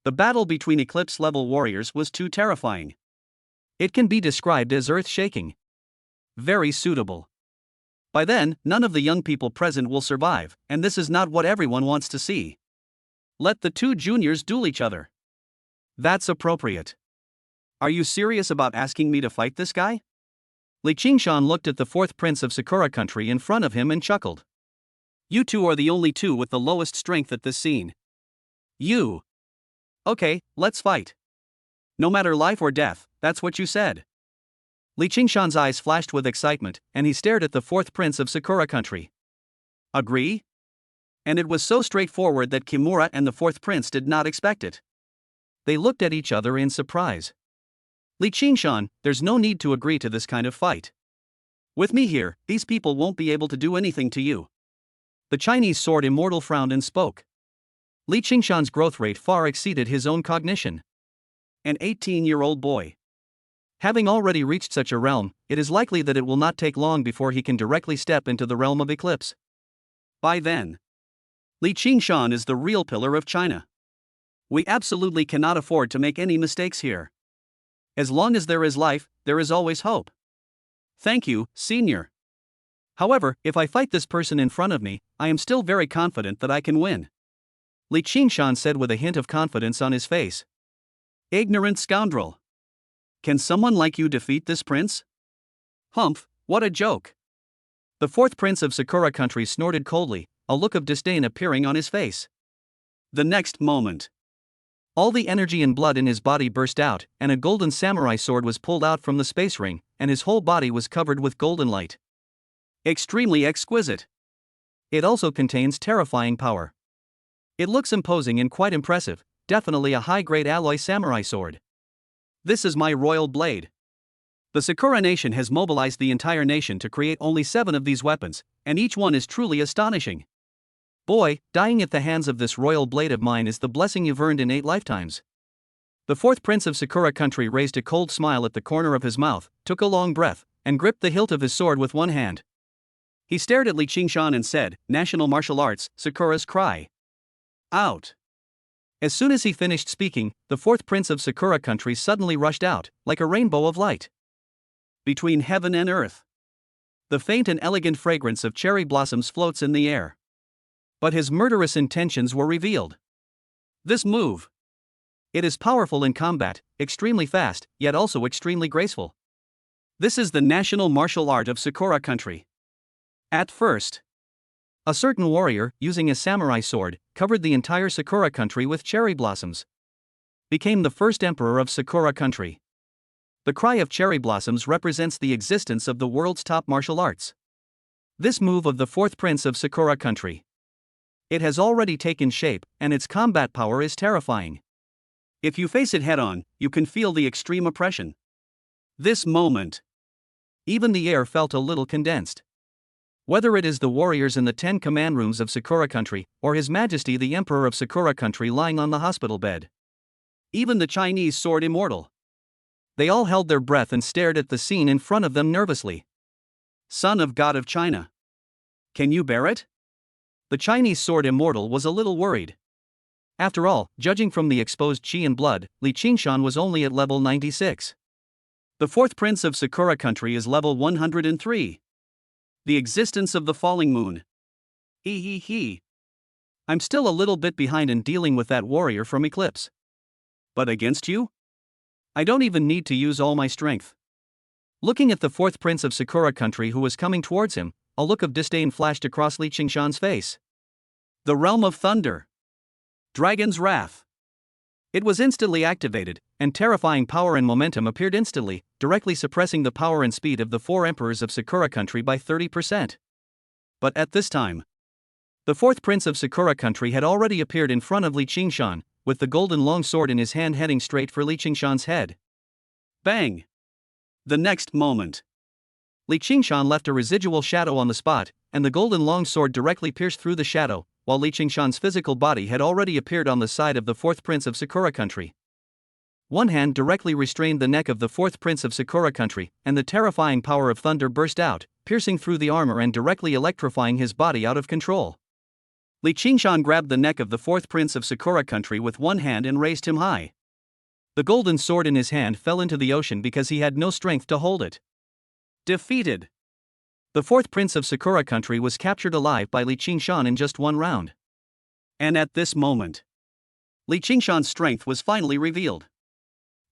The battle between Eclipse-level warriors was too terrifying. It can be described as earth-shaking. Very suitable. By then, none of the young people present will survive, and this is not what everyone wants to see. Let the two juniors duel each other. That's appropriate. Are you serious about asking me to fight this guy? Li Qingshan looked at the fourth prince of Sakura country in front of him and chuckled. You two are the only two with the lowest strength at this scene. You. Okay, let's fight. No matter life or death, that's what you said. Li Qingshan's eyes flashed with excitement, and he stared at the fourth prince of Sakura country. Agree? And it was so straightforward that Kimura and the fourth prince did not expect it. They looked at each other in surprise. Li Qingshan, there's no need to agree to this kind of fight. With me here, these people won't be able to do anything to you. The Chinese Sword Immortal frowned and spoke. Li Qingshan's growth rate far exceeded his own cognition. An 18-year-old boy. Having already reached such a realm, it is likely that it will not take long before he can directly step into the realm of Eclipse. By then, Li Qingshan is the real pillar of China. We absolutely cannot afford to make any mistakes here. As long as there is life, there is always hope. Thank you, senior. However, if I fight this person in front of me, I am still very confident that I can win. Li Qingshan said with a hint of confidence on his face. Ignorant scoundrel. Can someone like you defeat this prince? Humph, what a joke. The fourth prince of Sakura country snorted coldly, a look of disdain appearing on his face. The next moment, all the energy and blood in his body burst out, and a golden samurai sword was pulled out from the space ring, and his whole body was covered with golden light. Extremely exquisite. It also contains terrifying power. It looks imposing and quite impressive, definitely a high-grade alloy samurai sword. This is my royal blade. The Sakura nation has mobilized the entire nation to create only 7 of these weapons, and each one is truly astonishing. Boy, dying at the hands of this royal blade of mine is the blessing you've earned in 8 lifetimes. The fourth prince of Sakura country raised a cold smile at the corner of his mouth, took a long breath, and gripped the hilt of his sword with one hand. He stared at Li Qingshan and said, National Martial Arts, Sakura's cry. Out. As soon as he finished speaking, the fourth prince of Sakura country suddenly rushed out, like a rainbow of light. Between heaven and earth, the faint and elegant fragrance of cherry blossoms floats in the air. But his murderous intentions were revealed. This move. It is powerful in combat, extremely fast, yet also extremely graceful. This is the national martial art of Sakura country. At first, a certain warrior, using a samurai sword, covered the entire Sakura country with cherry blossoms. Became the first emperor of Sakura country. The cry of cherry blossoms represents the existence of the world's top martial arts. This move of the fourth prince of Sakura country. It has already taken shape, and its combat power is terrifying. If you face it head-on, you can feel the extreme oppression. This moment. Even the air felt a little condensed. Whether it is the warriors in the 10 command rooms of Sakura country, or His Majesty the Emperor of Sakura country lying on the hospital bed. Even the Chinese sword immortal. They all held their breath and stared at the scene in front of them nervously. Son of God of China. Can you bear it? The Chinese sword immortal was a little worried. After all, judging from the exposed qi and blood, Li Qingshan was only at level 96. The fourth prince of Sakura country is level 103. The existence of the falling moon. I'm still a little bit behind in dealing with that warrior from Eclipse. But against you? I don't even need to use all my strength. Looking at the fourth prince of Sakura country who was coming towards him, a look of disdain flashed across Li Qingshan's face. The realm of thunder. Dragon's wrath. It was instantly activated, and terrifying power and momentum appeared instantly, directly suppressing the power and speed of the four emperors of Sakura country by 30%. But at this time, the fourth prince of Sakura country had already appeared in front of Li Qingshan, with the golden long sword in his hand heading straight for Li Qingshan's head. Bang! The next moment, Li Qingshan left a residual shadow on the spot, and the golden long sword directly pierced through the shadow, while Li Qingshan's physical body had already appeared on the side of the fourth prince of Sakura country. One hand directly restrained the neck of the fourth prince of Sakura country, and the terrifying power of thunder burst out, piercing through the armor and directly electrifying his body out of control. Li Qingshan grabbed the neck of the fourth prince of Sakura country with one hand and raised him high. The golden sword in his hand fell into the ocean because he had no strength to hold it. Defeated. The fourth prince of Sakura country was captured alive by Li Qingshan in just one round. And at this moment, Li Qingshan's strength was finally revealed.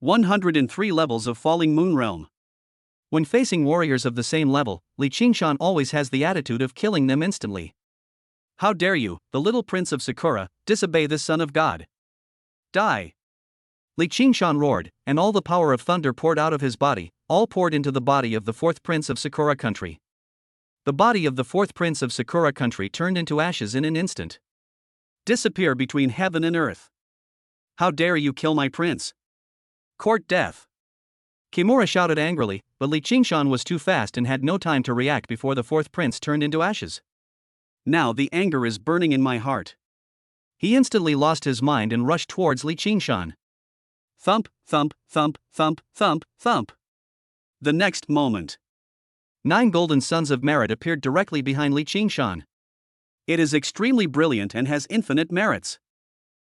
103 levels of Falling Moon Realm. When facing warriors of the same level, Li Qingshan always has the attitude of killing them instantly. How dare you, the little prince of Sakura, disobey this son of God? Die! Li Qingshan roared, and all the power of thunder poured out of his body, all poured into the body of the fourth prince of Sakura country. The body of the fourth prince of Sakura country turned into ashes in an instant. Disappear between heaven and earth. How dare you kill my prince? Court death. Kimura shouted angrily, but Li Qingshan was too fast and had no time to react before the fourth prince turned into ashes. Now the anger is burning in my heart. He instantly lost his mind and rushed towards Li Qingshan. Thump, thump, thump, thump, thump, thump. The next moment, 9 golden suns of merit appeared directly behind Li Qingshan. It is extremely brilliant and has infinite merits.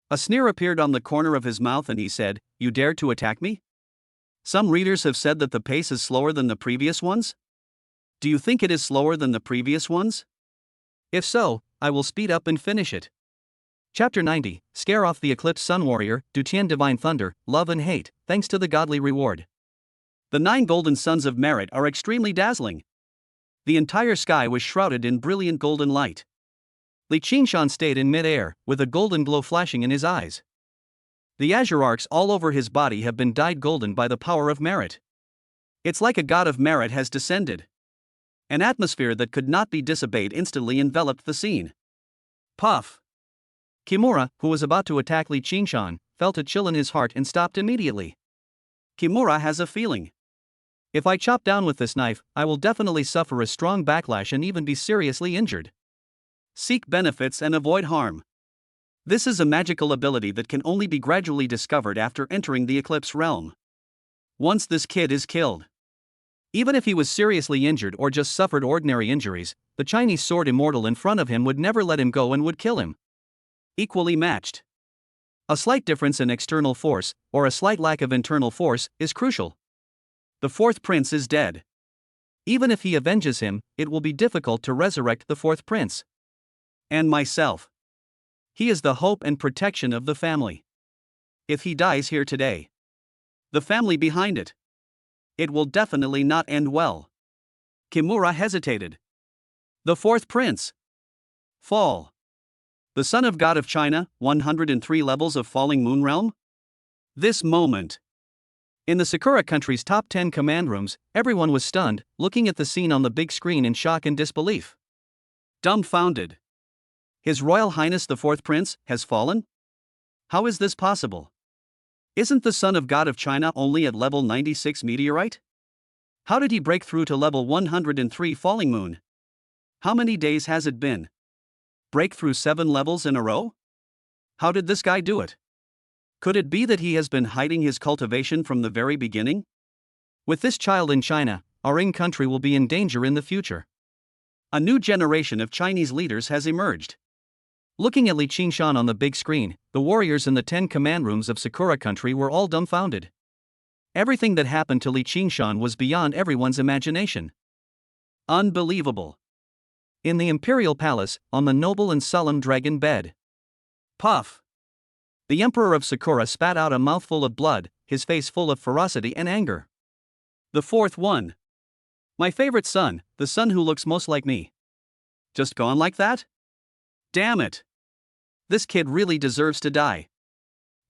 A sneer appeared on the corner of his mouth and he said, "You dare to attack me?" Some readers have said that the pace is slower than the previous ones. Do you think it is slower than the previous ones? If so, I will speed up and finish it. Chapter 90, Scare Off the Eclipse Sun Warrior, Dutian Divine Thunder, Love and Hate, Thanks to the Godly Reward. The 9 golden suns of merit are extremely dazzling. The entire sky was shrouded in brilliant golden light. Li Qingshan stayed in mid-air, with a golden glow flashing in his eyes. The azure arcs all over his body have been dyed golden by the power of merit. It's like a god of merit has descended. An atmosphere that could not be disobeyed instantly enveloped the scene. Puff! Kimura, who was about to attack Li Qingshan, felt a chill in his heart and stopped immediately. Kimura has a feeling. If I chop down with this knife, I will definitely suffer a strong backlash and even be seriously injured. Seek benefits and avoid harm. This is a magical ability that can only be gradually discovered after entering the Eclipse realm. Once this kid is killed, even if he was seriously injured or just suffered ordinary injuries, the Chinese sword immortal in front of him would never let him go and would kill him. Equally matched. A slight difference in external force, or a slight lack of internal force, is crucial. The fourth prince is dead. Even if he avenges him, it will be difficult to resurrect the fourth prince. And myself. He is the hope and protection of the family. If he dies here today, the family behind it, it will definitely not end well. Kimura hesitated. The fourth prince. Fall. The son of God of China, 103 levels of Falling Moon Realm? This moment. In the Sakura country's top 10 command rooms, everyone was stunned, looking at the scene on the big screen in shock and disbelief. Dumbfounded. His Royal Highness the Fourth Prince has fallen? How is this possible? Isn't the son of God of China only at level 96 meteorite? How did he break through to level 103 falling moon? How many days has it been? Break through 7 levels in a row? How did this guy do it? Could it be that he has been hiding his cultivation from the very beginning? With this child in China, our Ying country will be in danger in the future. A new generation of Chinese leaders has emerged. Looking at Li Qingshan on the big screen, the warriors in the 10 command rooms of Sakura country were all dumbfounded. Everything that happened to Li Qingshan was beyond everyone's imagination. Unbelievable. In the imperial palace, on the noble and solemn dragon bed. Puff! The emperor of Sakura spat out a mouthful of blood, his face full of ferocity and anger. The fourth one. My favorite son, the son who looks most like me. Just gone like that? Damn it! This kid really deserves to die.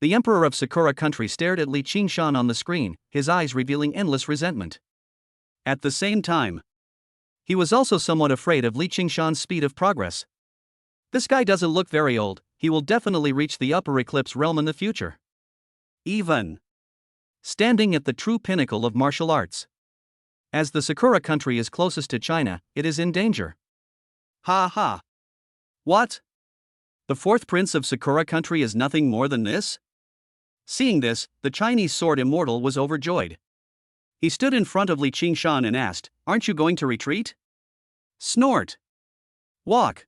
The emperor of Sakura country stared at Li Qingshan on the screen, his eyes revealing endless resentment. At the same time, he was also somewhat afraid of Li Qingshan's speed of progress. This guy doesn't look very old, he will definitely reach the upper eclipse realm in the future. Even standing at the true pinnacle of martial arts. As the Sakura country is closest to China, it is in danger. Ha ha. What? The fourth prince of Sakura country is nothing more than this? Seeing this, the Chinese sword immortal was overjoyed. He stood in front of Li Qingshan and asked, "Aren't you going to retreat?" Snort. Walk.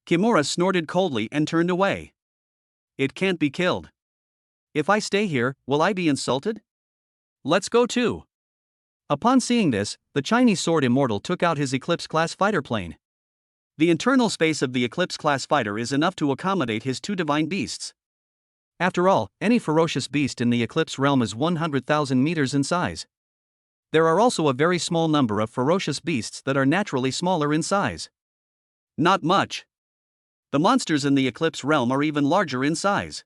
Kimura snorted coldly and turned away. It can't be killed. If I stay here, will I be insulted? Let's go too. Upon seeing this, the Chinese sword immortal took out his Eclipse-class fighter plane. The internal space of the Eclipse-class fighter is enough to accommodate his 2 divine beasts. After all, any ferocious beast in the Eclipse realm is 100,000 meters in size. There are also a very small number of ferocious beasts that are naturally smaller in size. Not much. The monsters in the Eclipse realm are even larger in size.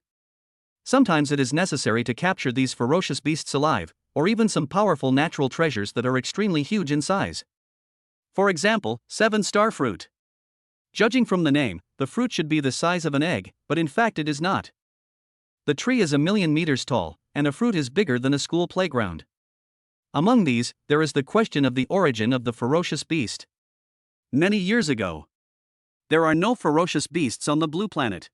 Sometimes it is necessary to capture these ferocious beasts alive, or even some powerful natural treasures that are extremely huge in size. For example, 7-star fruit. Judging from the name, the fruit should be the size of an egg, but in fact it is not. The tree is 1,000,000 meters tall, and a fruit is bigger than a school playground. Among these, there is the question of the origin of the ferocious beast. Many years ago, there are no ferocious beasts on the blue planet.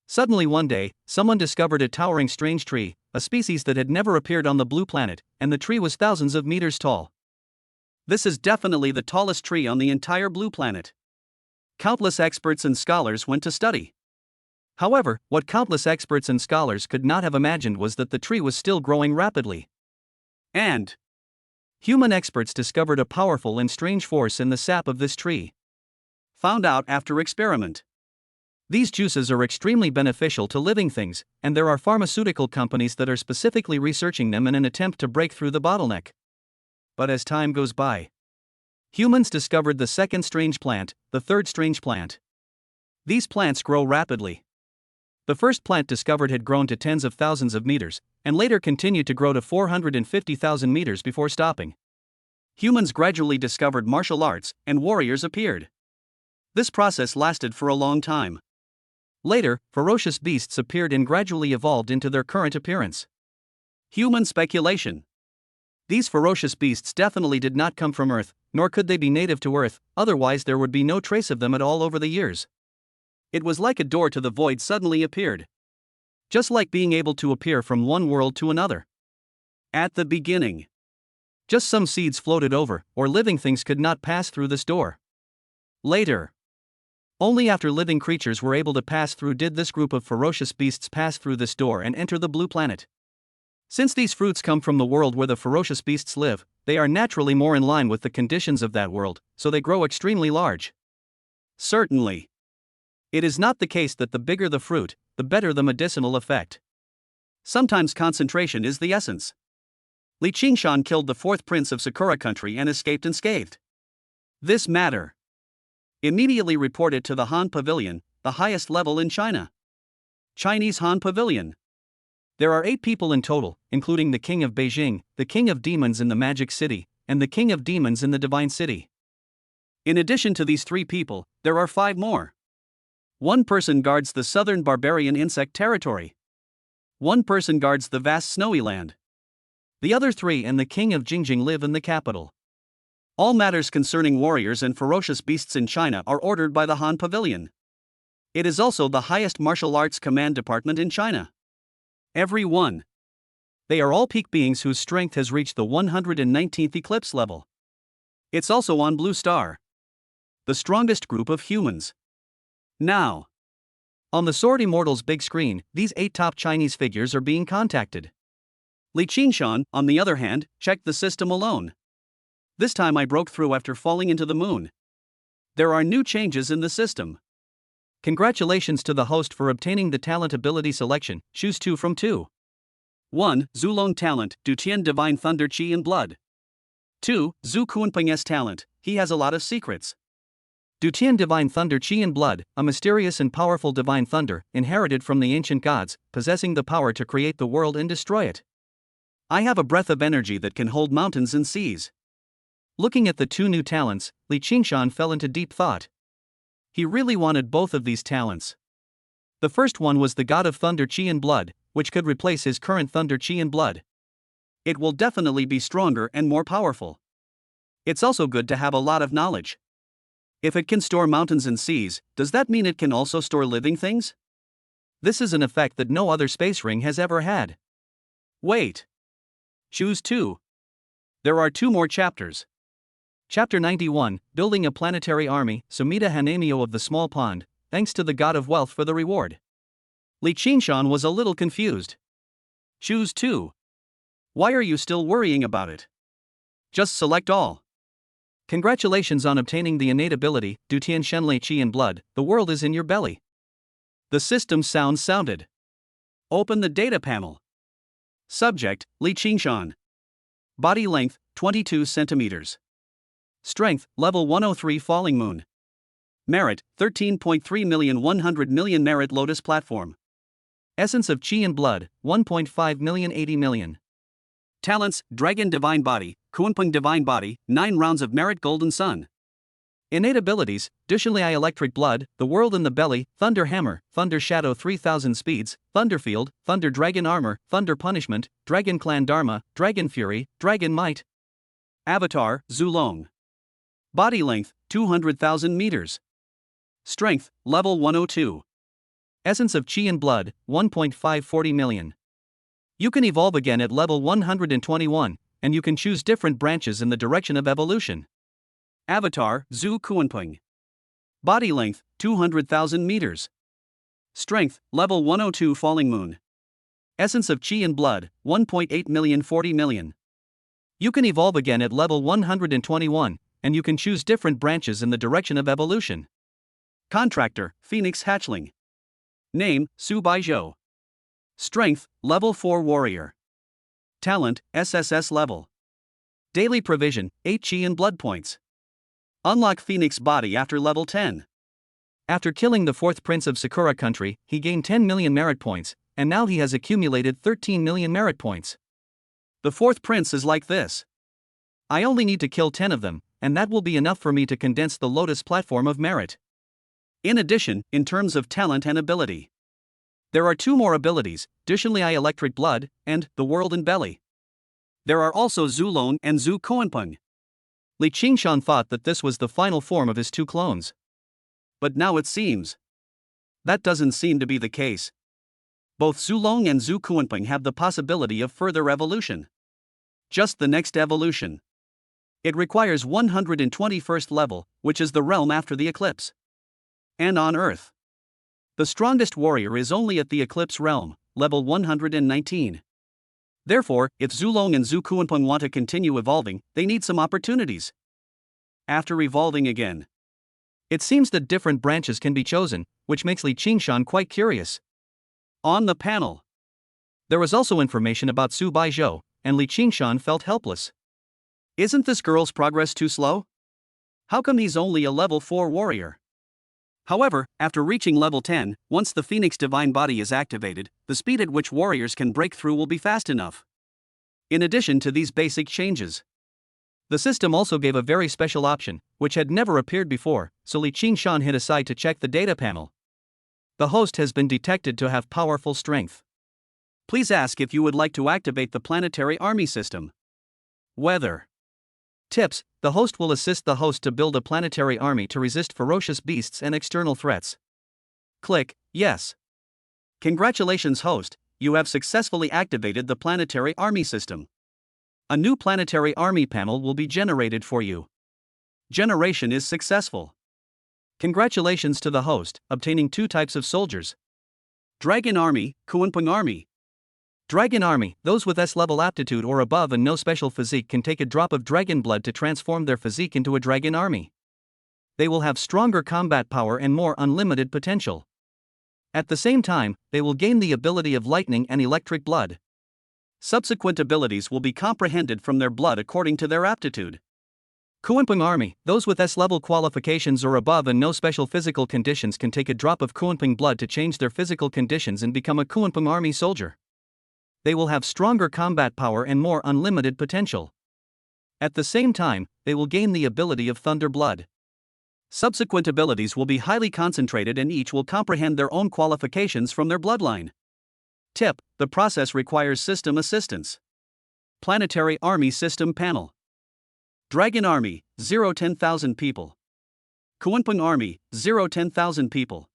Suddenly one day, someone discovered a towering strange tree, a species that had never appeared on the blue planet, and the tree was thousands of meters tall. This is definitely the tallest tree on the entire blue planet. Countless experts and scholars went to study. However, what countless experts and scholars could not have imagined was that the tree was still growing rapidly. And human experts discovered a powerful and strange force in the sap of this tree. Found out after experiment. These juices are extremely beneficial to living things, and there are pharmaceutical companies that are specifically researching them in an attempt to break through the bottleneck. But as time goes by, humans discovered the second strange plant, the third strange plant. These plants grow rapidly. The first plant discovered had grown to tens of thousands of meters, and later continued to grow to 450,000 meters before stopping. Humans gradually discovered martial arts, and warriors appeared. This process lasted for a long time. Later, ferocious beasts appeared and gradually evolved into their current appearance. Human speculation. These ferocious beasts definitely did not come from Earth, nor could they be native to Earth, otherwise there would be no trace of them at all over the years. It was like a door to the void suddenly appeared. Just like being able to appear from one world to another. At the beginning, just some seeds floated over, or living things could not pass through this door. Later, only after living creatures were able to pass through did this group of ferocious beasts pass through this door and enter the blue planet. Since these fruits come from the world where the ferocious beasts live, they are naturally more in line with the conditions of that world, so they grow extremely large. Certainly, it is not the case that the bigger the fruit, the better the medicinal effect. Sometimes concentration is the essence. Li Qingshan killed the fourth prince of Sakura country and escaped unscathed. This matter immediately reported to the Han Pavilion, the highest level in China. Chinese Han Pavilion. There are 8 people in total, including the King of Beijing, the King of Demons in the Magic City, and the King of Demons in the Divine City. In addition to these 3 people, there are 5 more. One person guards the southern barbarian insect territory. One person guards the vast snowy land. The other 3 and the king of Jingjing live in the capital. All matters concerning warriors and ferocious beasts in China are ordered by the Han Pavilion. It is also the highest martial arts command department in China. Every one. They are all peak beings whose strength has reached the 119th eclipse level. It's also on Blue Star, the strongest group of humans. Now, on the Sword Immortal's big screen, these 8 top Chinese figures are being contacted. Li Qingshan, on the other hand, checked the system alone. This time I broke through after falling into the moon. There are new changes in the system. Congratulations to the host for obtaining the talent ability selection, choose 2 from 2. 1. Zulong talent, Dutian Divine Thunder Qi and Blood. 2. Zhu Kuanping's talent, he has a lot of secrets. Dutian Divine Thunder Qi and Blood, a mysterious and powerful divine thunder, inherited from the ancient gods, possessing the power to create the world and destroy it. I have a breath of energy that can hold mountains and seas. Looking at the 2 new talents, Li Qingshan fell into deep thought. He really wanted both of these talents. The first one was the God of Thunder Qi and Blood, which could replace his current Thunder Qi and Blood. It will definitely be stronger and more powerful. It's also good to have a lot of knowledge. If it can store mountains and seas, does that mean it can also store living things? This is an effect that no other space ring has ever had. Wait. Choose 2. There are 2 more chapters. Chapter 91, Building a Planetary Army, Sumida Hanamio of the Small Pond, thanks to the God of Wealth for the reward. Li Qingshan was a little confused. Choose 2. Why are you still worrying about it? Just select all. Congratulations on obtaining the innate ability, Dutian Shenlei Qi and Blood, the world is in your belly. The system sounds sounded. Open the data panel. Subject, Li Qingshan. Body length, 22 centimeters. Strength, level 103 Falling Moon. Merit, 13.3 million 100 million Merit Lotus Platform. Essence of Qi and Blood, 1.5 million 80 million. Talents, Dragon Divine Body, Kuanping Divine Body, 9 rounds of Merit Golden Sun. Innate abilities, Dushanlei Electric Blood, The World in the Belly, Thunder Hammer, Thunder Shadow 3000 Speeds, Thunderfield, Thunder Dragon Armor, Thunder Punishment, Dragon Clan Dharma, Dragon Fury, Dragon Might. Avatar, Zulong. Body length, 200,000 meters. Strength, level 102. Essence of Qi and Blood, 1.540 million. You can evolve again at level 121, and you can choose different branches in the direction of evolution. Avatar, Zhu Kuanping. Body length, 200,000 meters. Strength, level 102 Falling Moon. Essence of Qi and Blood, 1.8 million 40 million. You can evolve again at level 121, and you can choose different branches in the direction of evolution. Contractor, Phoenix Hatchling. Name, Su Baizhou. Strength, level 4 Warrior. Talent, SSS level. Daily provision, 8 Qi and Blood points. Unlock Phoenix Body after level 10. After killing the 4th Prince of Sakura Country, he gained 10 million merit points, and now he has accumulated 13 million merit points. The 4th Prince is like this. I only need to kill 10 of them, and that will be enough for me to condense the Lotus platform of merit. In addition, in terms of talent and ability, there are 2 more abilities, Dushanlei Electric Blood, and The World in Belly. There are also Zulong and Zhu Kuanping. Li Qingshan thought that this was the final form of his 2 clones. But now it seems that doesn't seem to be the case. Both Zulong and Zhu Kuanping have the possibility of further evolution. Just the next evolution. It requires 121st level, which is the realm after the eclipse. And on Earth, the strongest warrior is only at the eclipse realm, level 119. Therefore, if Zulong and Zhu Kuanping want to continue evolving, they need some opportunities. After evolving again, it seems that different branches can be chosen, which makes Li Qingshan quite curious. On the panel, there was also information about Su Baizhou, and Li Qingshan felt helpless. Isn't this girl's progress too slow? How come he's only a level 4 warrior? However, after reaching level 10, once the Phoenix Divine Body is activated, the speed at which warriors can break through will be fast enough. In addition to these basic changes, The system also gave a very special option, which had never appeared before, so Li Qingshan hid aside to check the data panel. The host has been detected to have powerful strength. Please ask if you would like to activate the planetary army system. Weather. Tips: the host will assist the host to build a planetary army to resist ferocious beasts and external threats. Click Yes. Congratulations, host, you have successfully activated the planetary army system. A new planetary army panel will be generated for you. Generation is successful. Congratulations to the host, obtaining 2 types of soldiers. Dragon Army, Kuanping Army. Dragon Army, those with S-level aptitude or above and no special physique can take a drop of dragon blood to transform their physique into a dragon army. They will have stronger combat power and more unlimited potential. At the same time, they will gain the ability of lightning and electric blood. Subsequent abilities will be comprehended from their blood according to their aptitude. Kuanping Army, those with S-level qualifications or above and no special physical conditions can take a drop of Kuanping blood to change their physical conditions and become a Kuanping Army soldier. They will have stronger combat power and more unlimited potential. At the same time, they will gain the ability of Thunder Blood. Subsequent abilities will be highly concentrated and each will comprehend their own qualifications from their bloodline. Tip: the process requires system assistance. Planetary Army System Panel. Dragon Army, 0-10,000 people. Kuanping Army, 0-10,000 people.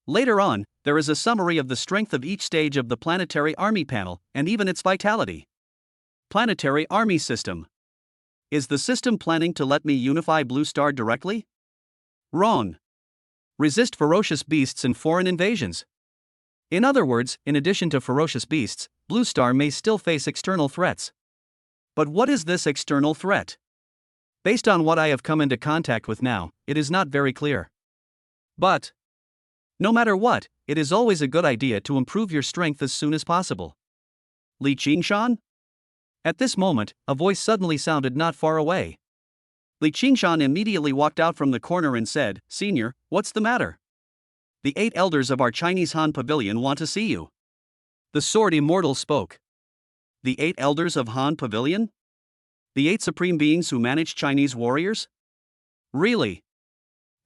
Later on, there is a summary of the strength of each stage of the Planetary Army panel, and even its vitality. Planetary Army System. Is the system planning to let me unify Blue Star directly? Wrong. Resist ferocious beasts and foreign invasions. In other words, in addition to ferocious beasts, Blue Star may still face external threats. But what is this external threat? Based on what I have come into contact with now, it is not very clear. But no matter what, it is always a good idea to improve your strength as soon as possible. Li Qingshan? At this moment, a voice suddenly sounded not far away. Li Qingshan immediately walked out from the corner and said, "Senior, what's the matter? The 8 elders of our Chinese Han Pavilion want to see you." The Sword Immortal spoke. The 8 elders of Han Pavilion? The 8 supreme beings who manage Chinese warriors? Really?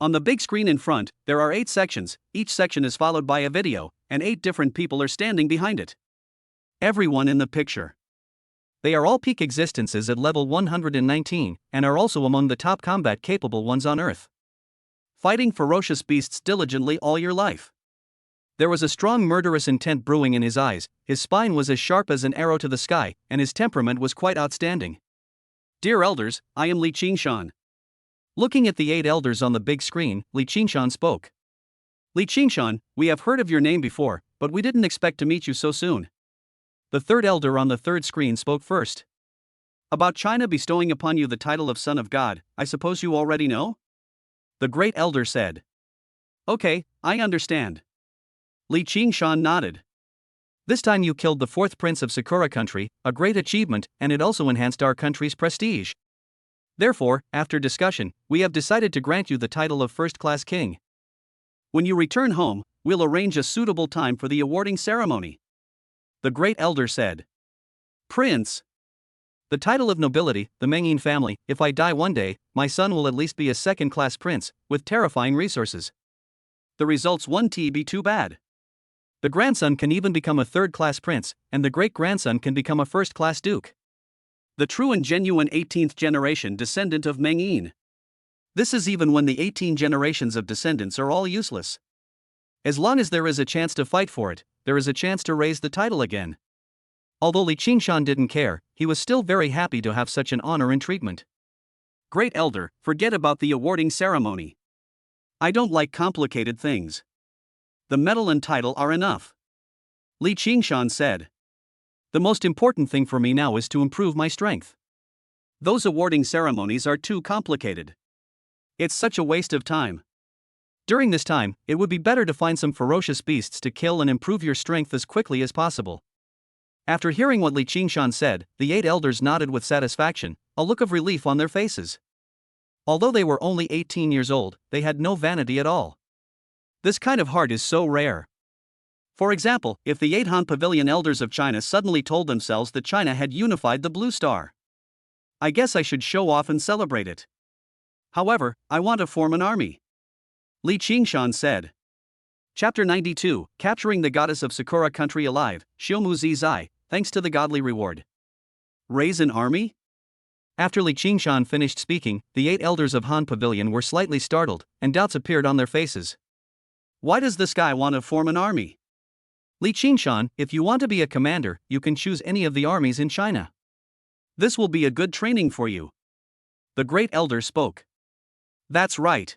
On the big screen in front, there are 8 sections, each section is followed by a video, and 8 different people are standing behind it. Everyone in the picture. They are all peak existences at level 119, and are also among the top combat-capable ones on Earth. Fighting ferocious beasts diligently all your life. There was a strong murderous intent brewing in his eyes, his spine was as sharp as an arrow to the sky, and his temperament was quite outstanding. Dear elders, I am Li Qingshan. Looking at the 8 elders on the big screen, Li Qingshan spoke. Li Qingshan, we have heard of your name before, but we didn't expect to meet you so soon. The 3rd elder on the 3rd screen spoke first. About China bestowing upon you the title of Son of God, I suppose you already know? The great elder said. Okay, I understand. Li Qingshan nodded. This time you killed the 4th prince of Sakura country, a great achievement, and it also enhanced our country's prestige. Therefore, after discussion, we have decided to grant you the title of first-class king. When you return home, we'll arrange a suitable time for the awarding ceremony. The great elder said. Prince. The title of nobility, the Mengyin family, if I die one day, my son will at least be a second-class prince, with terrifying resources. The results won't be too bad. The grandson can even become a 3rd-class prince, and the great-grandson can become a 1st-class duke. The true and genuine 18th generation descendant of Mengyin. This is even when the 18 generations of descendants are all useless. As long as there is a chance to fight for it, there is a chance to raise the title again. Although Li Qingshan didn't care, he was still very happy to have such an honor and treatment. Great elder, forget about the awarding ceremony. I don't like complicated things. The medal and title are enough. Li Qingshan said. The most important thing for me now is to improve my strength. Those awarding ceremonies are too complicated. It's such a waste of time. During this time, it would be better to find some ferocious beasts to kill and improve your strength as quickly as possible. After hearing what Li Qingshan said, the 8 elders nodded with satisfaction, a look of relief on their faces. Although they were only 18 years old, they had no vanity at all. This kind of heart is so rare. For example, if the 8 Han Pavilion elders of China suddenly told themselves that China had unified the Blue Star. I guess I should show off and celebrate it. However, I want to form an army. Li Qingshan said. Chapter 92, Capturing the Goddess of Sakura Country Alive, Xiumu Zizai, thanks to the godly reward. Raise an army? After Li Qingshan finished speaking, the 8 elders of Han Pavilion were slightly startled, and doubts appeared on their faces. Why does this guy want to form an army? Li Qingshan, if you want to be a commander, you can choose any of the armies in China. This will be a good training for you. The great elder spoke. That's right.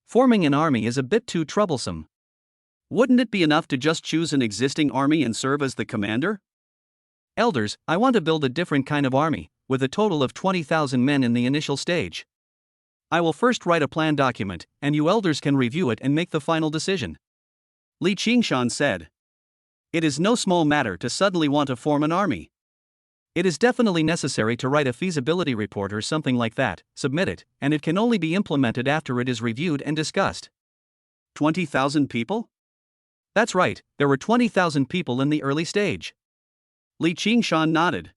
Forming an army is a bit too troublesome. Wouldn't it be enough to just choose an existing army and serve as the commander? Elders, I want to build a different kind of army, with a total of 20,000 men in the initial stage. I will first write a plan document, and you elders can review it and make the final decision. Li Qingshan said. It is no small matter to suddenly want to form an army. It is definitely necessary to write a feasibility report or something like that, submit it, and it can only be implemented after it is reviewed and discussed. 20,000 people? That's right, there were 20,000 people in the early stage. Li Qingshan nodded.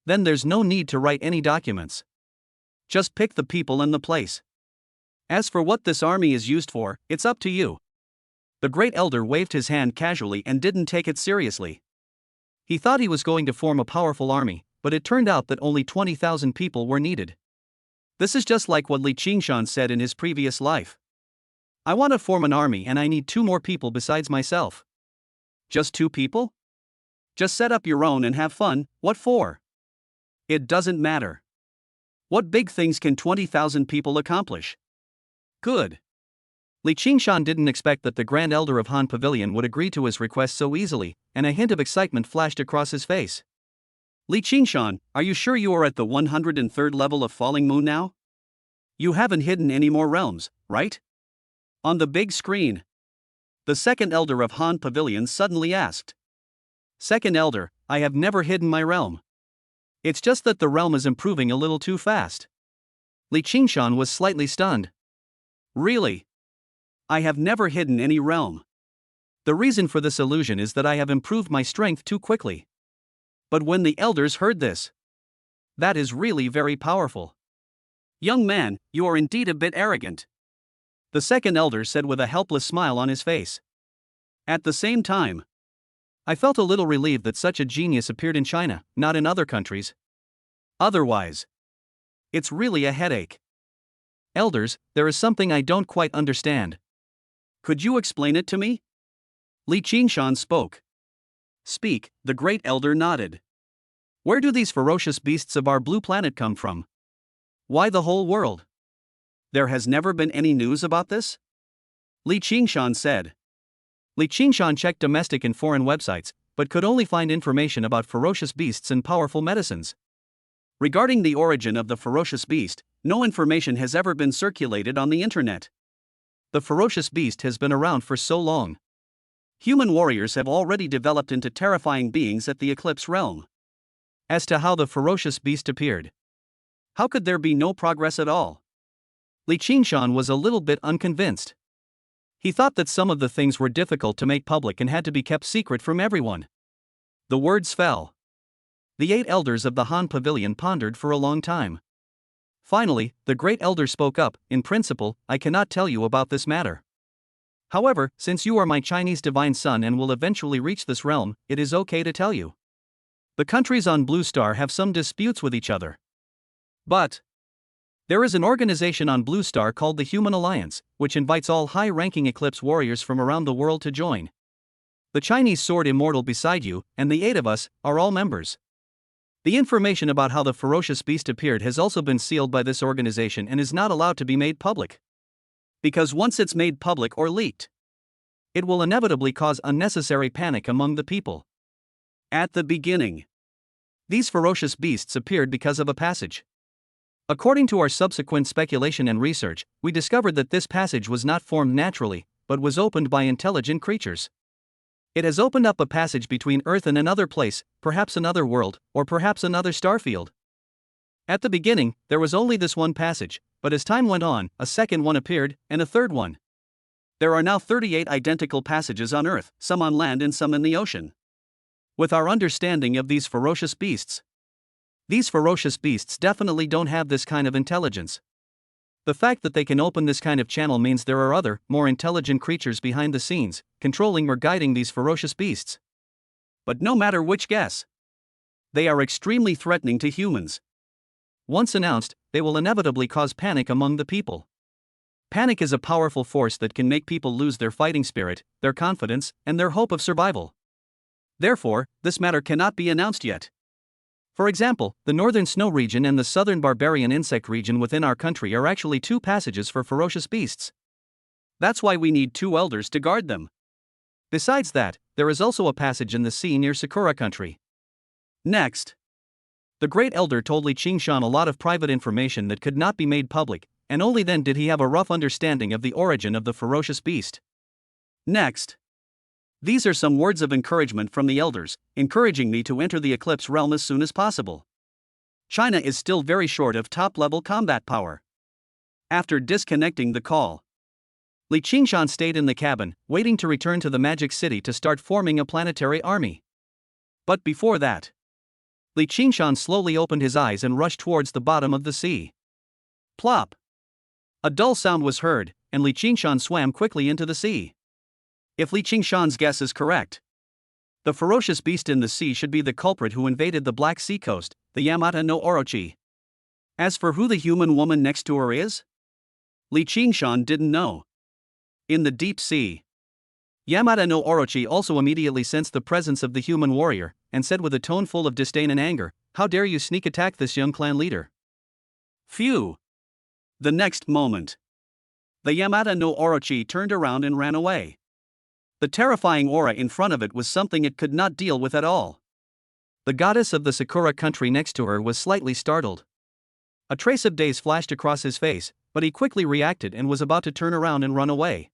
Then there's no need to write any documents. Just pick the people and the place. As for what this army is used for, it's up to you. The great elder waved his hand casually and didn't take it seriously. He thought he was going to form a powerful army, but it turned out that only 20,000 people were needed. This is just like what Li Qingshan said in his previous life. I want to form an army and I need 2 more people besides myself. Just 2 people? Just set up your own and have fun, what for? It doesn't matter. What big things can 20,000 people accomplish? Good. Li Qingshan didn't expect that the Grand Elder of Han Pavilion would agree to his request so easily, and a hint of excitement flashed across his face. Li Qingshan, are you sure you are at the 103rd level of Falling Moon now? You haven't hidden any more realms, right? On the big screen. The second elder of Han Pavilion suddenly asked. Second elder, I have never hidden my realm. It's just that the realm is improving a little too fast. Li Qingshan was slightly stunned. Really? I have never hidden any realm. The reason for this illusion is that I have improved my strength too quickly. But when the elders heard this, that is really very powerful. Young man, you are indeed a bit arrogant. The second elder said with a helpless smile on his face. At the same time, I felt a little relieved that such a genius appeared in China, not in other countries. Otherwise, it's really a headache. Elders, there is something I don't quite understand. Could you explain it to me? Li Qingshan spoke. Speak, the great elder nodded. Where do these ferocious beasts of our blue planet come from? Why the whole world? There has never been any news about this? Li Qingshan said. Li Qingshan checked domestic and foreign websites, but could only find information about ferocious beasts and powerful medicines. Regarding the origin of the ferocious beast, no information has ever been circulated on the internet. The ferocious beast has been around for so long. Human warriors have already developed into terrifying beings at the Eclipse realm. As to how the ferocious beast appeared, how could there be no progress at all? Li Qingshan was a little bit unconvinced. He thought that some of the things were difficult to make public and had to be kept secret from everyone. The words fell. The 8 elders of the Han Pavilion pondered for a long time. Finally, the great elder spoke up. In principle, I cannot tell you about this matter. However, since you are my Chinese divine son and will eventually reach this realm, it is okay to tell you. The countries on Blue Star have some disputes with each other. But there is an organization on Blue Star called the Human Alliance, which invites all high-ranking Eclipse warriors from around the world to join. The Chinese Sword Immortal beside you, and the 8 of us, are all members. The information about how the ferocious beast appeared has also been sealed by this organization and is not allowed to be made public. Because once it's made public or leaked, it will inevitably cause unnecessary panic among the people. At the beginning, these ferocious beasts appeared because of a passage. According to our subsequent speculation and research, we discovered that this passage was not formed naturally, but was opened by intelligent creatures. It has opened up a passage between Earth and another place, perhaps another world, or perhaps another star field. At the beginning, there was only this one passage, but as time went on, a second one appeared, and a third one. There are now 38 identical passages on Earth, some on land and some in the ocean. With our understanding of these ferocious beasts, These ferocious beasts definitely don't have this kind of intelligence. The fact that they can open this kind of channel means there are other, more intelligent creatures behind the scenes, controlling or guiding these ferocious beasts. But no matter which guess, they are extremely threatening to humans. Once announced, they will inevitably cause panic among the people. Panic is a powerful force that can make people lose their fighting spirit, their confidence, and their hope of survival. Therefore, this matter cannot be announced yet. For example, the northern snow region and the southern barbarian insect region within our country are actually two passages for ferocious beasts. That's why we need 2 elders to guard them. Besides that, there is also a passage in the sea near Sakura country. Next, the great elder told Li Qingshan a lot of private information that could not be made public, and only then did he have a rough understanding of the origin of the ferocious beast. Next, these are some words of encouragement from the elders, encouraging me to enter the Eclipse realm as soon as possible. China is still very short of top-level combat power. After disconnecting the call, Li Qingshan stayed in the cabin, waiting to return to the Magic City to start forming a planetary army. But before that, Li Qingshan slowly opened his eyes and rushed towards the bottom of the sea. Plop! A dull sound was heard, and Li Qingshan swam quickly into the sea. If Li Qingshan's guess is correct, the ferocious beast in the sea should be the culprit who invaded the Black Sea coast, the Yamata no Orochi. As for who the human woman next to her is, Li Qingshan didn't know. In the deep sea, Yamata no Orochi also immediately sensed the presence of the human warrior, and said with a tone full of disdain and anger, "How dare you sneak attack this young clan leader?" Phew! The next moment, the Yamata no Orochi turned around and ran away. The terrifying aura in front of it was something it could not deal with at all. The goddess of the Sakura country next to her was slightly startled. A trace of daze flashed across his face, but he quickly reacted and was about to turn around and run away.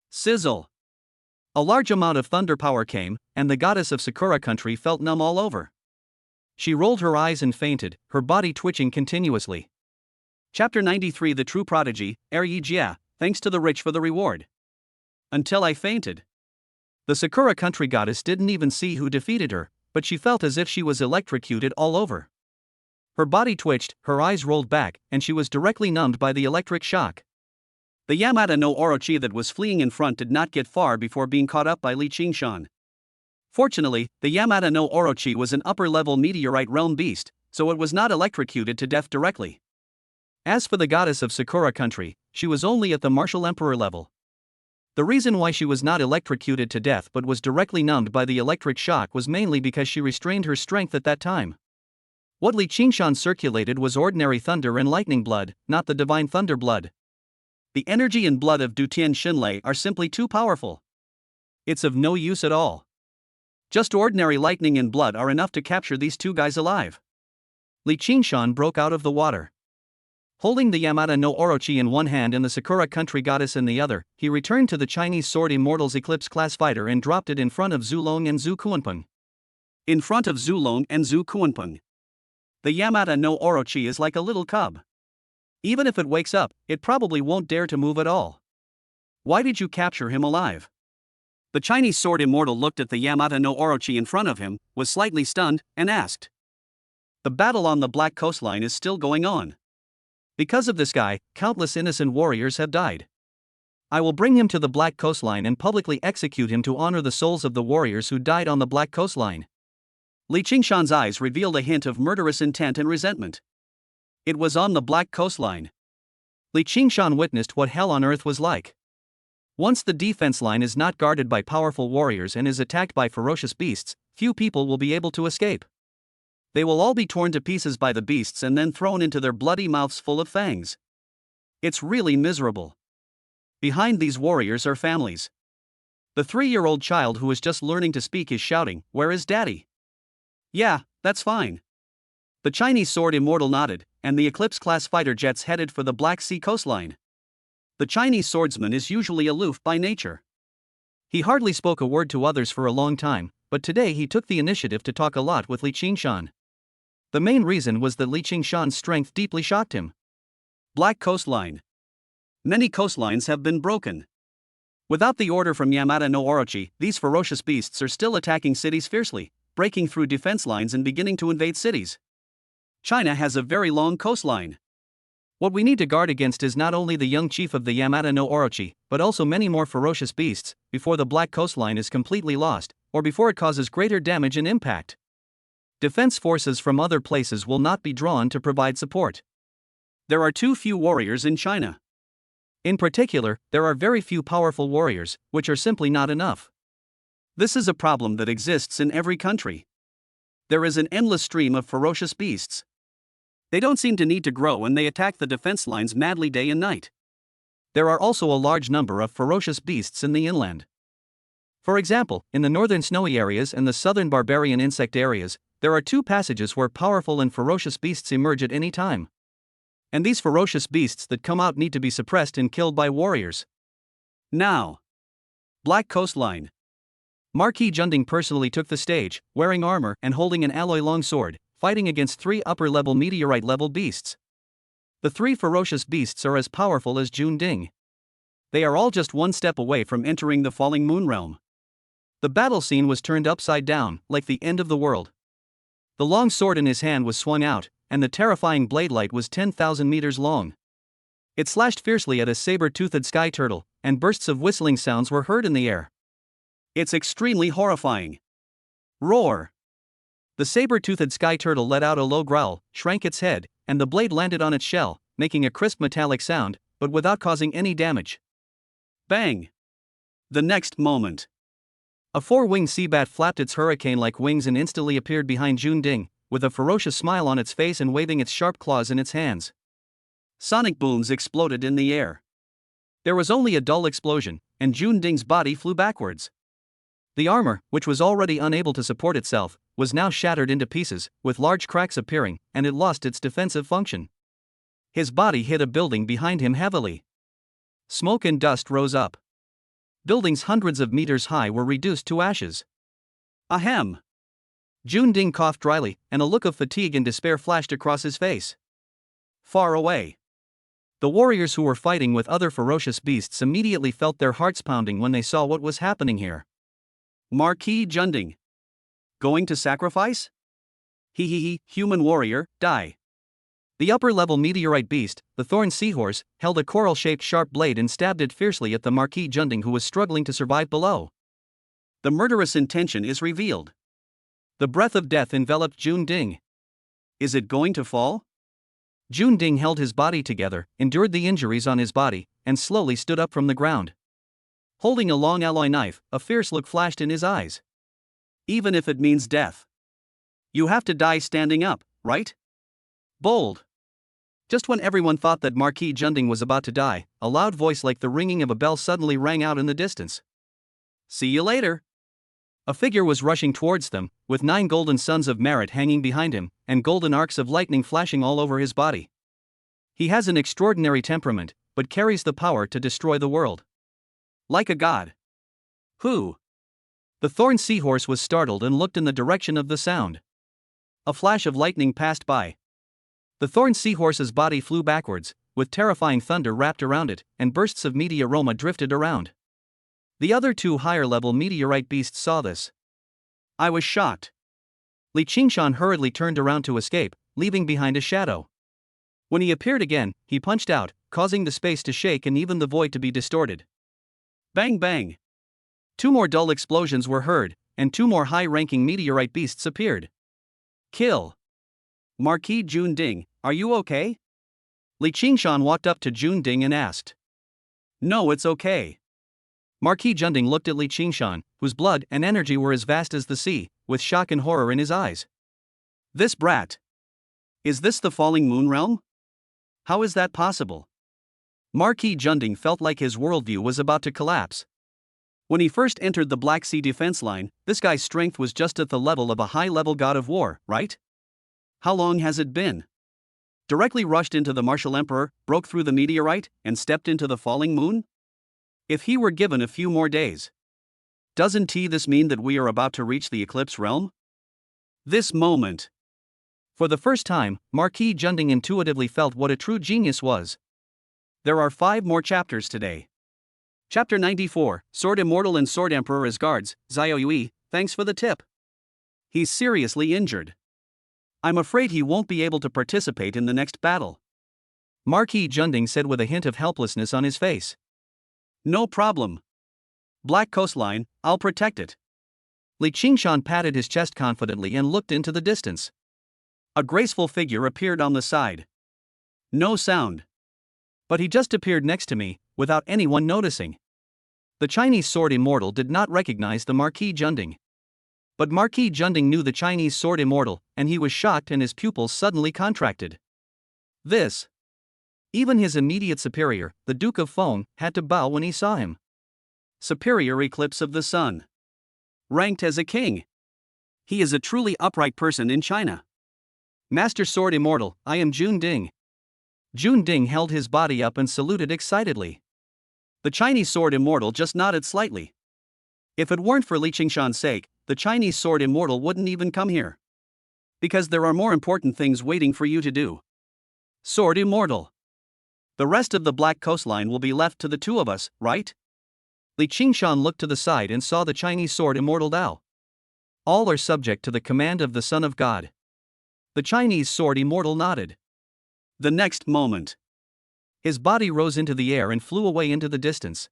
Sizzle! A large amount of thunder power came, and the goddess of Sakura country felt numb all over. She rolled her eyes and fainted, her body twitching continuously. Chapter 93 The True Prodigy, Yi Jia, thanks to the rich for the reward. Until I fainted. The Sakura country goddess didn't even see who defeated her, but she felt as if she was electrocuted all over. Her body twitched, her eyes rolled back, and she was directly numbed by the electric shock. The Yamata no Orochi that was fleeing in front did not get far before being caught up by Li Qingshan. Fortunately, the Yamata no Orochi was an upper-level meteorite realm beast, so it was not electrocuted to death directly. As for the goddess of Sakura country, she was only at the martial emperor level. The reason why she was not electrocuted to death but was directly numbed by the electric shock was mainly because she restrained her strength at that time. What Li Qingshan circulated was ordinary thunder and lightning blood, not the divine thunder blood. The energy and blood of Dutian Xinlei are simply too powerful. It's of no use at all. Just ordinary lightning and blood are enough to capture these 2 guys alive. Li Qingshan broke out of the water. Holding the Yamata no Orochi in one hand and the Sakura country goddess in the other, he returned to the Chinese Sword Immortals Eclipse class fighter and dropped it in front of Zulong and Zhu Kuanpeng. In front of Zulong and Zhu Kuanpeng, the Yamata no Orochi is like a little cub. Even if it wakes up, it probably won't dare to move at all. Why did you capture him alive? The Chinese Sword Immortal looked at the Yamata no Orochi in front of him, was slightly stunned, and asked. The battle on the Black Coastline is still going on. Because of this guy, countless innocent warriors have died. I will bring him to the Black Coastline and publicly execute him to honor the souls of the warriors who died on the Black Coastline. Li Qingshan's eyes revealed a hint of murderous intent and resentment. It was on the Black Coastline. Li Qingshan witnessed what hell on earth was like. Once the defense line is not guarded by powerful warriors and is attacked by ferocious beasts, few people will be able to escape. They will all be torn to pieces by the beasts and then thrown into their bloody mouths full of fangs. It's really miserable. Behind these warriors are families. The 3-year-old child who is just learning to speak is shouting, "Where is Daddy?" Yeah, that's fine. The Chinese Sword Immortal nodded, and the Eclipse-class fighter jets headed for the Black Sea coastline. The Chinese swordsman is usually aloof by nature. He hardly spoke a word to others for a long time, but today he took the initiative to talk a lot with Li Qingshan. The main reason was that Li Qingshan's strength deeply shocked him. Black coastline. Many coastlines have been broken. Without the order from Yamata no Orochi, these ferocious beasts are still attacking cities fiercely, breaking through defense lines and beginning to invade cities. China has a very long coastline. What we need to guard against is not only the young chief of the Yamata no Orochi, but also many more ferocious beasts, before the black coastline is completely lost, or before it causes greater damage and impact. Defense forces from other places will not be drawn to provide support. There are too few warriors in China. In particular, there are very few powerful warriors, which are simply not enough. This is a problem that exists in every country. There is an endless stream of ferocious beasts. They don't seem to need to grow and they attack the defense lines madly day and night. There are also a large number of ferocious beasts in the inland. For example, in the northern snowy areas and the southern barbarian insect areas, there are two passages where powerful and ferocious beasts emerge at any time. And these ferocious beasts that come out need to be suppressed and killed by warriors. Now. Black Coastline. Marquis Junding personally took the stage, wearing armor and holding an alloy longsword, fighting against 3 upper-level meteorite-level beasts. The 3 ferocious beasts are as powerful as Jun Ding. They are all just one step away from entering the falling moon realm. The battle scene was turned upside down, like the end of the world. The long sword in his hand was swung out, and the terrifying blade light was 10,000 meters long. It slashed fiercely at a saber-toothed sky turtle, and bursts of whistling sounds were heard in the air. It's extremely horrifying. Roar! The saber-toothed sky turtle let out a low growl, shrank its head, and the blade landed on its shell, making a crisp metallic sound, but without causing any damage. Bang! The next moment, a 4-winged sea bat flapped its hurricane-like wings and instantly appeared behind Jun Ding, with a ferocious smile on its face and waving its sharp claws in its hands. Sonic booms exploded in the air. There was only a dull explosion, and Jun Ding's body flew backwards. The armor, which was already unable to support itself, was now shattered into pieces, with large cracks appearing, and it lost its defensive function. His body hit a building behind him heavily. Smoke and dust rose up. Buildings hundreds of meters high were reduced to ashes. Ahem! Jun Ding coughed dryly, and a look of fatigue and despair flashed across his face. Far away, the warriors who were fighting with other ferocious beasts immediately felt their hearts pounding when they saw what was happening here. Marquis Junding. Going to sacrifice? He, human warrior, die. The upper-level meteorite beast, the thorn seahorse, held a coral-shaped sharp blade and stabbed it fiercely at the Marquis Junding who was struggling to survive below. The murderous intention is revealed. The breath of death enveloped Jun Ding. Is it going to fall? Jun Ding held his body together, endured the injuries on his body, and slowly stood up from the ground. Holding a long alloy knife, a fierce look flashed in his eyes. Even if it means death. You have to die standing up, right? Bold. Just when everyone thought that Marquis Junding was about to die, a loud voice like the ringing of a bell suddenly rang out in the distance. See you later. A figure was rushing towards them, with 9 golden suns of merit hanging behind him, and golden arcs of lightning flashing all over his body. He has an extraordinary temperament, but carries the power to destroy the world. Like a god. Who? The thorn seahorse was startled and looked in the direction of the sound. A flash of lightning passed by. The thorn seahorse's body flew backwards, with terrifying thunder wrapped around it, and bursts of meteoroma drifted around. The other 2 higher-level meteorite beasts saw this. I was shocked. Li Qingshan hurriedly turned around to escape, leaving behind a shadow. When he appeared again, he punched out, causing the space to shake and even the void to be distorted. Bang bang! 2 more dull explosions were heard, and 2 more high-ranking meteorite beasts appeared. Kill! Marquis Jun Ding, are you okay? Li Qingshan walked up to Jun Ding and asked. No, it's okay. Marquis Junding looked at Li Qingshan, whose blood and energy were as vast as the sea, with shock and horror in his eyes. This brat. Is this the falling moon realm? How is that possible? Marquis Junding felt like his worldview was about to collapse. When he first entered the Black Sea defense line, this guy's strength was just at the level of a high-level god of war, right? How long has it been? Directly rushed into the martial emperor, broke through the meteorite, and stepped into the falling moon? If he were given a few more days. Doesn't this mean that we are about to reach the eclipse realm? This moment. For the first time, Marquis Junding intuitively felt what a true genius was. There are 5 more chapters today. Chapter 94, Sword Immortal and Sword Emperor as guards, Xiao Yui, thanks for the tip. He's seriously injured. I'm afraid he won't be able to participate in the next battle, Marquis Junding said with a hint of helplessness on his face. No problem. Black coastline, I'll protect it. Li Qingshan patted his chest confidently and looked into the distance. A graceful figure appeared on the side. No sound. But he just appeared next to me, without anyone noticing. The Chinese sword immortal did not recognize the Marquis Junding. But Marquis Junding knew the Chinese sword immortal, and he was shocked and his pupils suddenly contracted. Even his immediate superior, the Duke of Feng, had to bow when he saw him. Superior eclipse of the sun. Ranked as a king. He is a truly upright person in China. Master Sword Immortal, I am Jun Ding. Jun Ding held his body up and saluted excitedly. The Chinese Sword Immortal just nodded slightly. If it weren't for Li Qingshan's sake, the Chinese Sword Immortal wouldn't even come here. Because there are more important things waiting for you to do. Sword Immortal. The rest of the Black Coastline will be left to the two of us, right? Li Qingshan looked to the side and saw the Chinese Sword Immortal Dao. All are subject to the command of the Son of God. The Chinese Sword Immortal nodded. The next moment, his body rose into the air and flew away into the distance.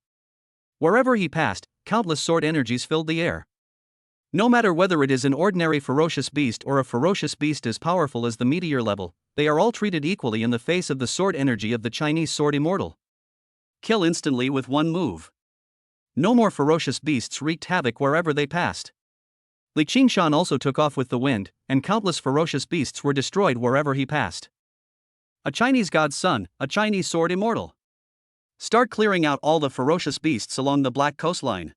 Wherever he passed, countless sword energies filled the air. No matter whether it is an ordinary ferocious beast or a ferocious beast as powerful as the meteor level, they are all treated equally in the face of the sword energy of the Chinese Sword Immortal. Kill instantly with one move. No more ferocious beasts wreaked havoc wherever they passed. Li Qingshan also took off with the wind, and countless ferocious beasts were destroyed wherever he passed. A Chinese god's son, a Chinese Sword Immortal. Start clearing out all the ferocious beasts along the Black Coastline.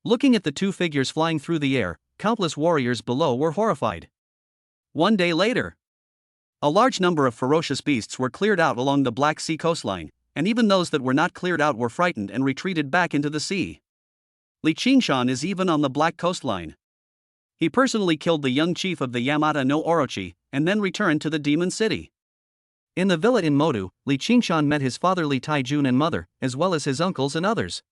Looking at the two figures flying through the air, countless warriors below were horrified. One day later, a large number of ferocious beasts were cleared out along the Black Sea coastline, and even those that were not cleared out were frightened and retreated back into the sea. Li Qingshan is even on the Black Coastline. He personally killed the young chief of the Yamata no Orochi, and then returned to the Demon City. In the villa in Modu, Li Qingshan met his father Li Taijun and mother, as well as his uncles and others.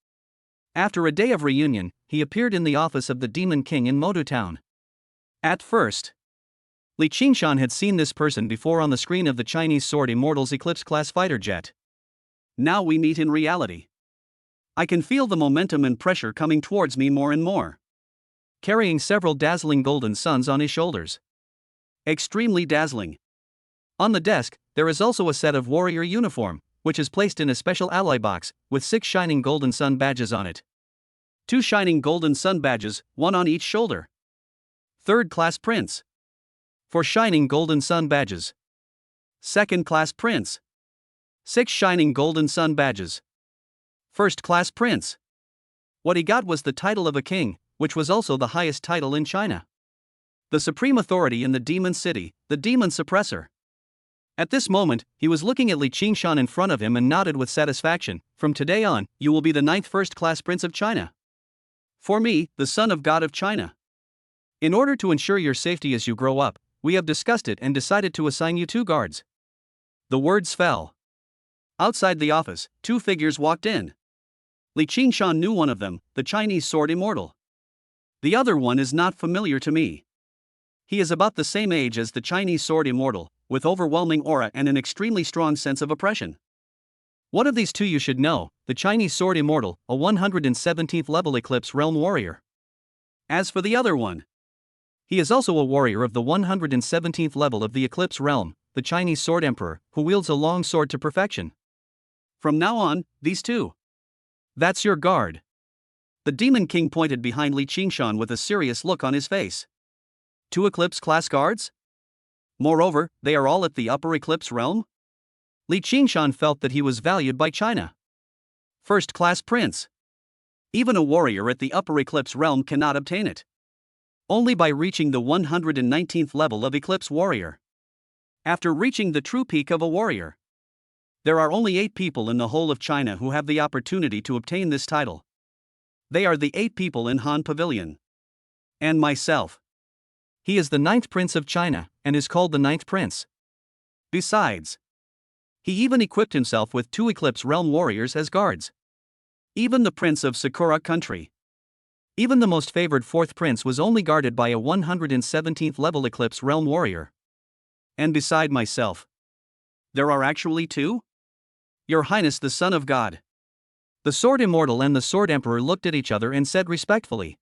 After a day of reunion, he appeared in the office of the Demon King in Modu town. At first, Li Qingshan had seen this person before on the screen of the Chinese Sword Immortal's Eclipse-class fighter jet. Now we meet in reality. I can feel the momentum and pressure coming towards me more and more. Carrying several dazzling golden suns on his shoulders. Extremely dazzling. On the desk, there is also a set of warrior uniform, which is placed in a special alloy box, with 6 shining golden sun badges on it. 2 shining golden sun badges, 1 on each shoulder. 3rd class prince. 4 shining golden sun badges. 2nd class prince. 6 shining golden sun badges. 1st class prince. What he got was the title of a king, which was also the highest title in China. The supreme authority in the Demon City, the Demon Suppressor. At this moment, he was looking at Li Qingshan in front of him and nodded with satisfaction. From today on, you will be the 9th first-class prince of China. For me, the son of God of China. In order to ensure your safety as you grow up, we have discussed it and decided to assign you 2 guards. The words fell. Outside the office, 2 figures walked in. Li Qingshan knew one of them, the Chinese Sword Immortal. The other one is not familiar to me. He is about the same age as the Chinese Sword Immortal, with overwhelming aura and an extremely strong sense of oppression. One of these 2 you should know, the Chinese Sword Immortal, a 117th level Eclipse Realm warrior. As for the other one, he is also a warrior of the 117th level of the Eclipse Realm, the Chinese Sword Emperor, who wields a long sword to perfection. From now on, these 2. That's your guard. The Demon King pointed behind Li Qingshan with a serious look on his face. 2 Eclipse-class guards? Moreover, they are all at the upper Eclipse realm? Li Qingshan felt that he was valued by China. 1st-class prince. Even a warrior at the upper Eclipse realm cannot obtain it. Only by reaching the 119th level of Eclipse warrior. After reaching the true peak of a warrior, there are only 8 people in the whole of China who have the opportunity to obtain this title. They are the 8 people in Han Pavilion. And myself. He is the 9th prince of China, and is called the 9th prince. Besides, he even equipped himself with 2 Eclipse Realm warriors as guards. Even the prince of Sakura country. Even the most favored 4th prince was only guarded by a 117th level Eclipse Realm warrior. And beside myself, there are actually two? Your Highness the Son of God. The Sword Immortal and the Sword Emperor looked at each other and said respectfully,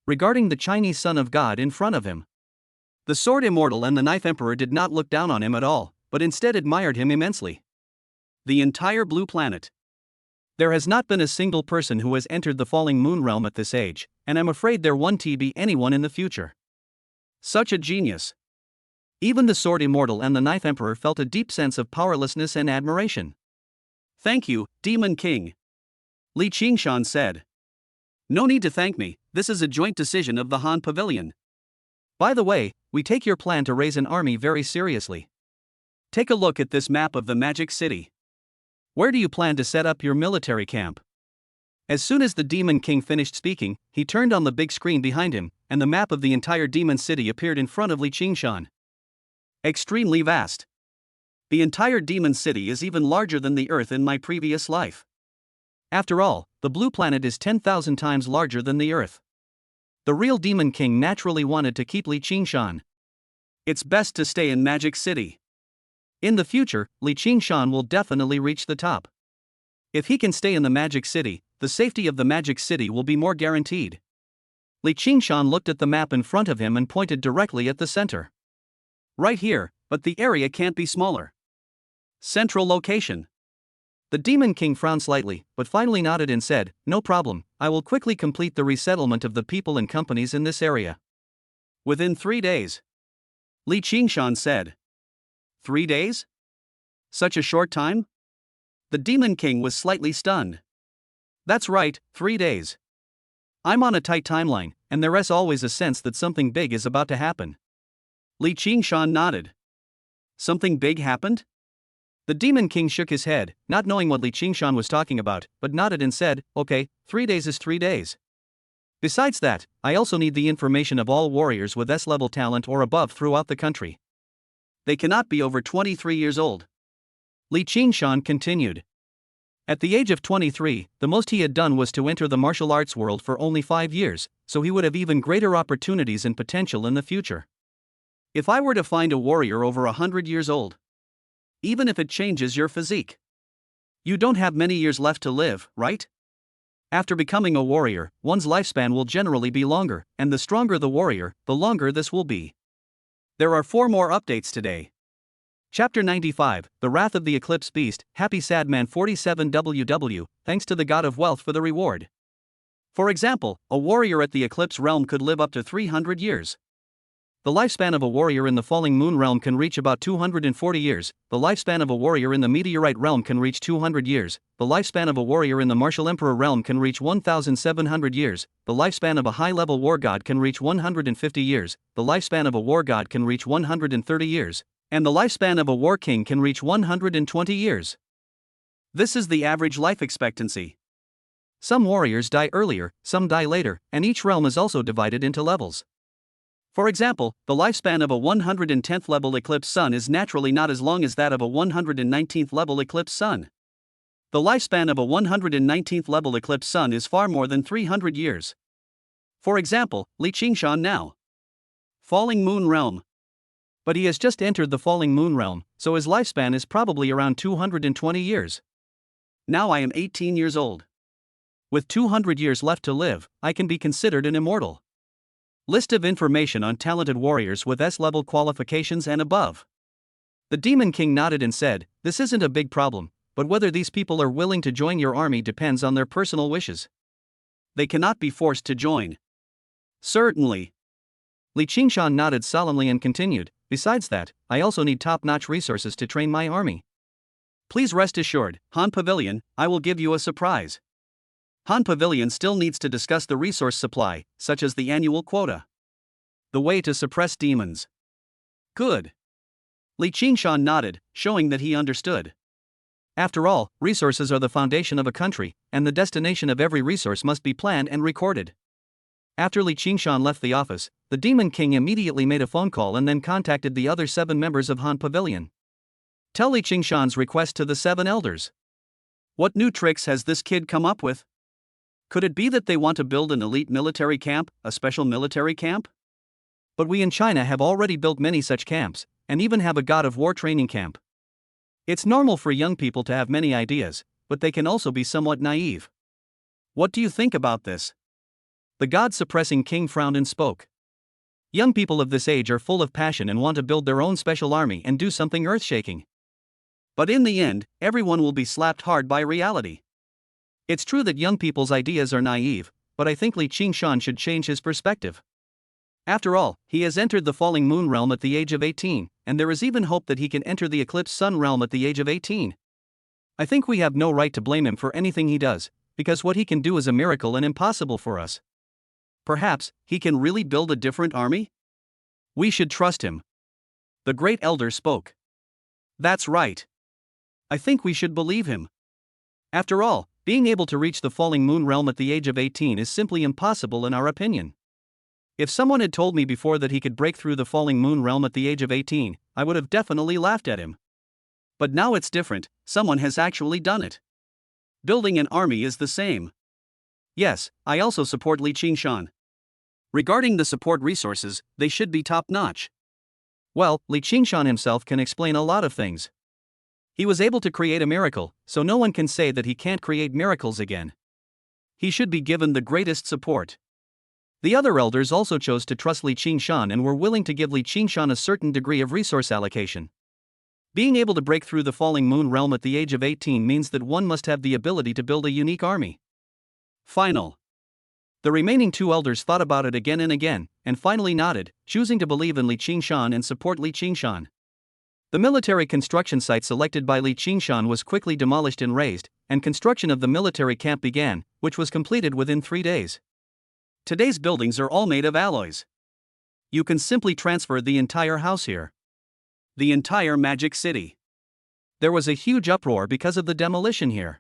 regarding the Chinese Son of God in front of him. The Sword Immortal and the Knife Emperor did not look down on him at all, but instead admired him immensely. The entire blue planet. There has not been a single person who has entered the Falling Moon realm at this age, and I'm afraid there won't be anyone in the future. Such a genius. Even the Sword Immortal and the Knife Emperor felt a deep sense of powerlessness and admiration. Thank you, Demon King. Li Qingshan said. No need to thank me, this is a joint decision of the Han Pavilion. By the way, we take your plan to raise an army very seriously. Take a look at this map of the Magic City. Where do you plan to set up your military camp? As soon as the Demon King finished speaking, he turned on the big screen behind him, and the map of the entire Demon City appeared in front of Li Qingshan. Extremely vast. The entire Demon City is even larger than the Earth in my previous life. After all, the blue planet is 10,000 times larger than the Earth. The real Demon King naturally wanted to keep Li Qingshan. It's best to stay in Magic City. In the future, Li Qingshan will definitely reach the top. If he can stay in the Magic City, the safety of the Magic City will be more guaranteed. Li Qingshan looked at the map in front of him and pointed directly at the center. Right here, but the area can't be smaller. Central location. The Demon King frowned slightly, but finally nodded and said, no problem, I will quickly complete the resettlement of the people and companies in this area. Within 3 days. Li Qingshan said. 3 days? Such a short time? The Demon King was slightly stunned. That's right, 3 days. I'm on a tight timeline, and there is always a sense that something big is about to happen. Li Qingshan nodded. Something big happened? The Demon King shook his head, not knowing what Li Qingshan was talking about, but nodded and said, okay, 3 days is 3 days. Besides that, I also need the information of all warriors with S-level talent or above throughout the country. They cannot be over 23 years old. Li Qingshan continued. At the age of 23, the most he had done was to enter the martial arts world for only 5 years, so he would have even greater opportunities and potential in the future. If I were to find a warrior over 100 years old, even if it changes your physique, you don't have many years left to live, right? After becoming a warrior, one's lifespan will generally be longer, and the stronger the warrior, the longer this will be. There are 4 more updates today. Chapter 95, The Wrath of the Eclipse Beast, Happy Sad Man 47 WW, thanks to the God of Wealth for the reward. For example, a warrior at the Eclipse realm could live up to 300 years. The lifespan of a warrior in the Falling Moon realm can reach about 240 years, the lifespan of a warrior in the Meteorite realm can reach 200 years, the lifespan of a warrior in the Martial Emperor realm can reach 1,700 years, the lifespan of a high-level war god can reach 150 years, the lifespan of a war god can reach 130 years, and the lifespan of a war king can reach 120 years. This is the average life expectancy. Some warriors die earlier, some die later, and each realm is also divided into levels. For example, the lifespan of a 110th level Eclipse Sun is naturally not as long as that of a 119th level Eclipse Sun. The lifespan of a 119th level Eclipse Sun is far more than 300 years. For example, Li Qingshan now. Falling Moon Realm. But he has just entered the Falling Moon Realm, so his lifespan is probably around 220 years. Now I am 18 years old. With 200 years left to live, I can be considered an immortal. List of information on talented warriors with S-level qualifications and above. The Demon King nodded and said, this isn't a big problem, but whether these people are willing to join your army depends on their personal wishes. They cannot be forced to join. Certainly. Li Qingshan nodded solemnly and continued, besides that, I also need top-notch resources to train my army. Please rest assured, Han Pavilion, I will give you a surprise. Han Pavilion still needs to discuss the resource supply, such as the annual quota. The way to suppress demons. Good. Li Qingshan nodded, showing that he understood. After all, resources are the foundation of a country, and the destination of every resource must be planned and recorded. After Li Qingshan left the office, the Demon King immediately made a phone call and then contacted the other 7 members of Han Pavilion. Tell Li Qingshan's request to the 7 elders. What new tricks has this kid come up with? Could it be that they want to build an elite military camp, a special military camp? But we in China have already built many such camps, and even have a god of war training camp. It's normal for young people to have many ideas, but they can also be somewhat naive. What do you think about this? The God-suppressing king frowned and spoke. Young people of this age are full of passion and want to build their own special army and do something earth-shaking. But in the end, everyone will be slapped hard by reality. It's true that young people's ideas are naive, but I think Li Qingshan should change his perspective. After all, he has entered the falling moon realm at the age of 18, and there is even hope that he can enter the eclipsed sun realm at the age of 18. I think we have no right to blame him for anything he does, because what he can do is a miracle and impossible for us. Perhaps he can really build a different army? We should trust him. The great elder spoke. That's right. I think we should believe him. After all, being able to reach the falling moon realm at the age of 18 is simply impossible in our opinion. If someone had told me before that he could break through the falling moon realm at the age of 18, I would have definitely laughed at him. But now it's different, someone has actually done it. Building an army is the same. Yes, I also support Li Qingshan. Regarding the support resources, they should be top-notch. Well, Li Qingshan himself can explain a lot of things. He was able to create a miracle, so no one can say that he can't create miracles again. He should be given the greatest support. The other elders also chose to trust Li Qingshan and were willing to give Li Qingshan a certain degree of resource allocation. Being able to break through the falling moon realm at the age of 18 means that one must have the ability to build a unique army. Final. The remaining two elders thought about it again and again, and finally nodded, choosing to believe in Li Qingshan and support Li Qingshan. The military construction site selected by Li Qingshan was quickly demolished and razed, and construction of the military camp began, which was completed within 3 days. Today's buildings are all made of alloys. You can simply transfer the entire house here. The entire Magic City. There was a huge uproar because of the demolition here.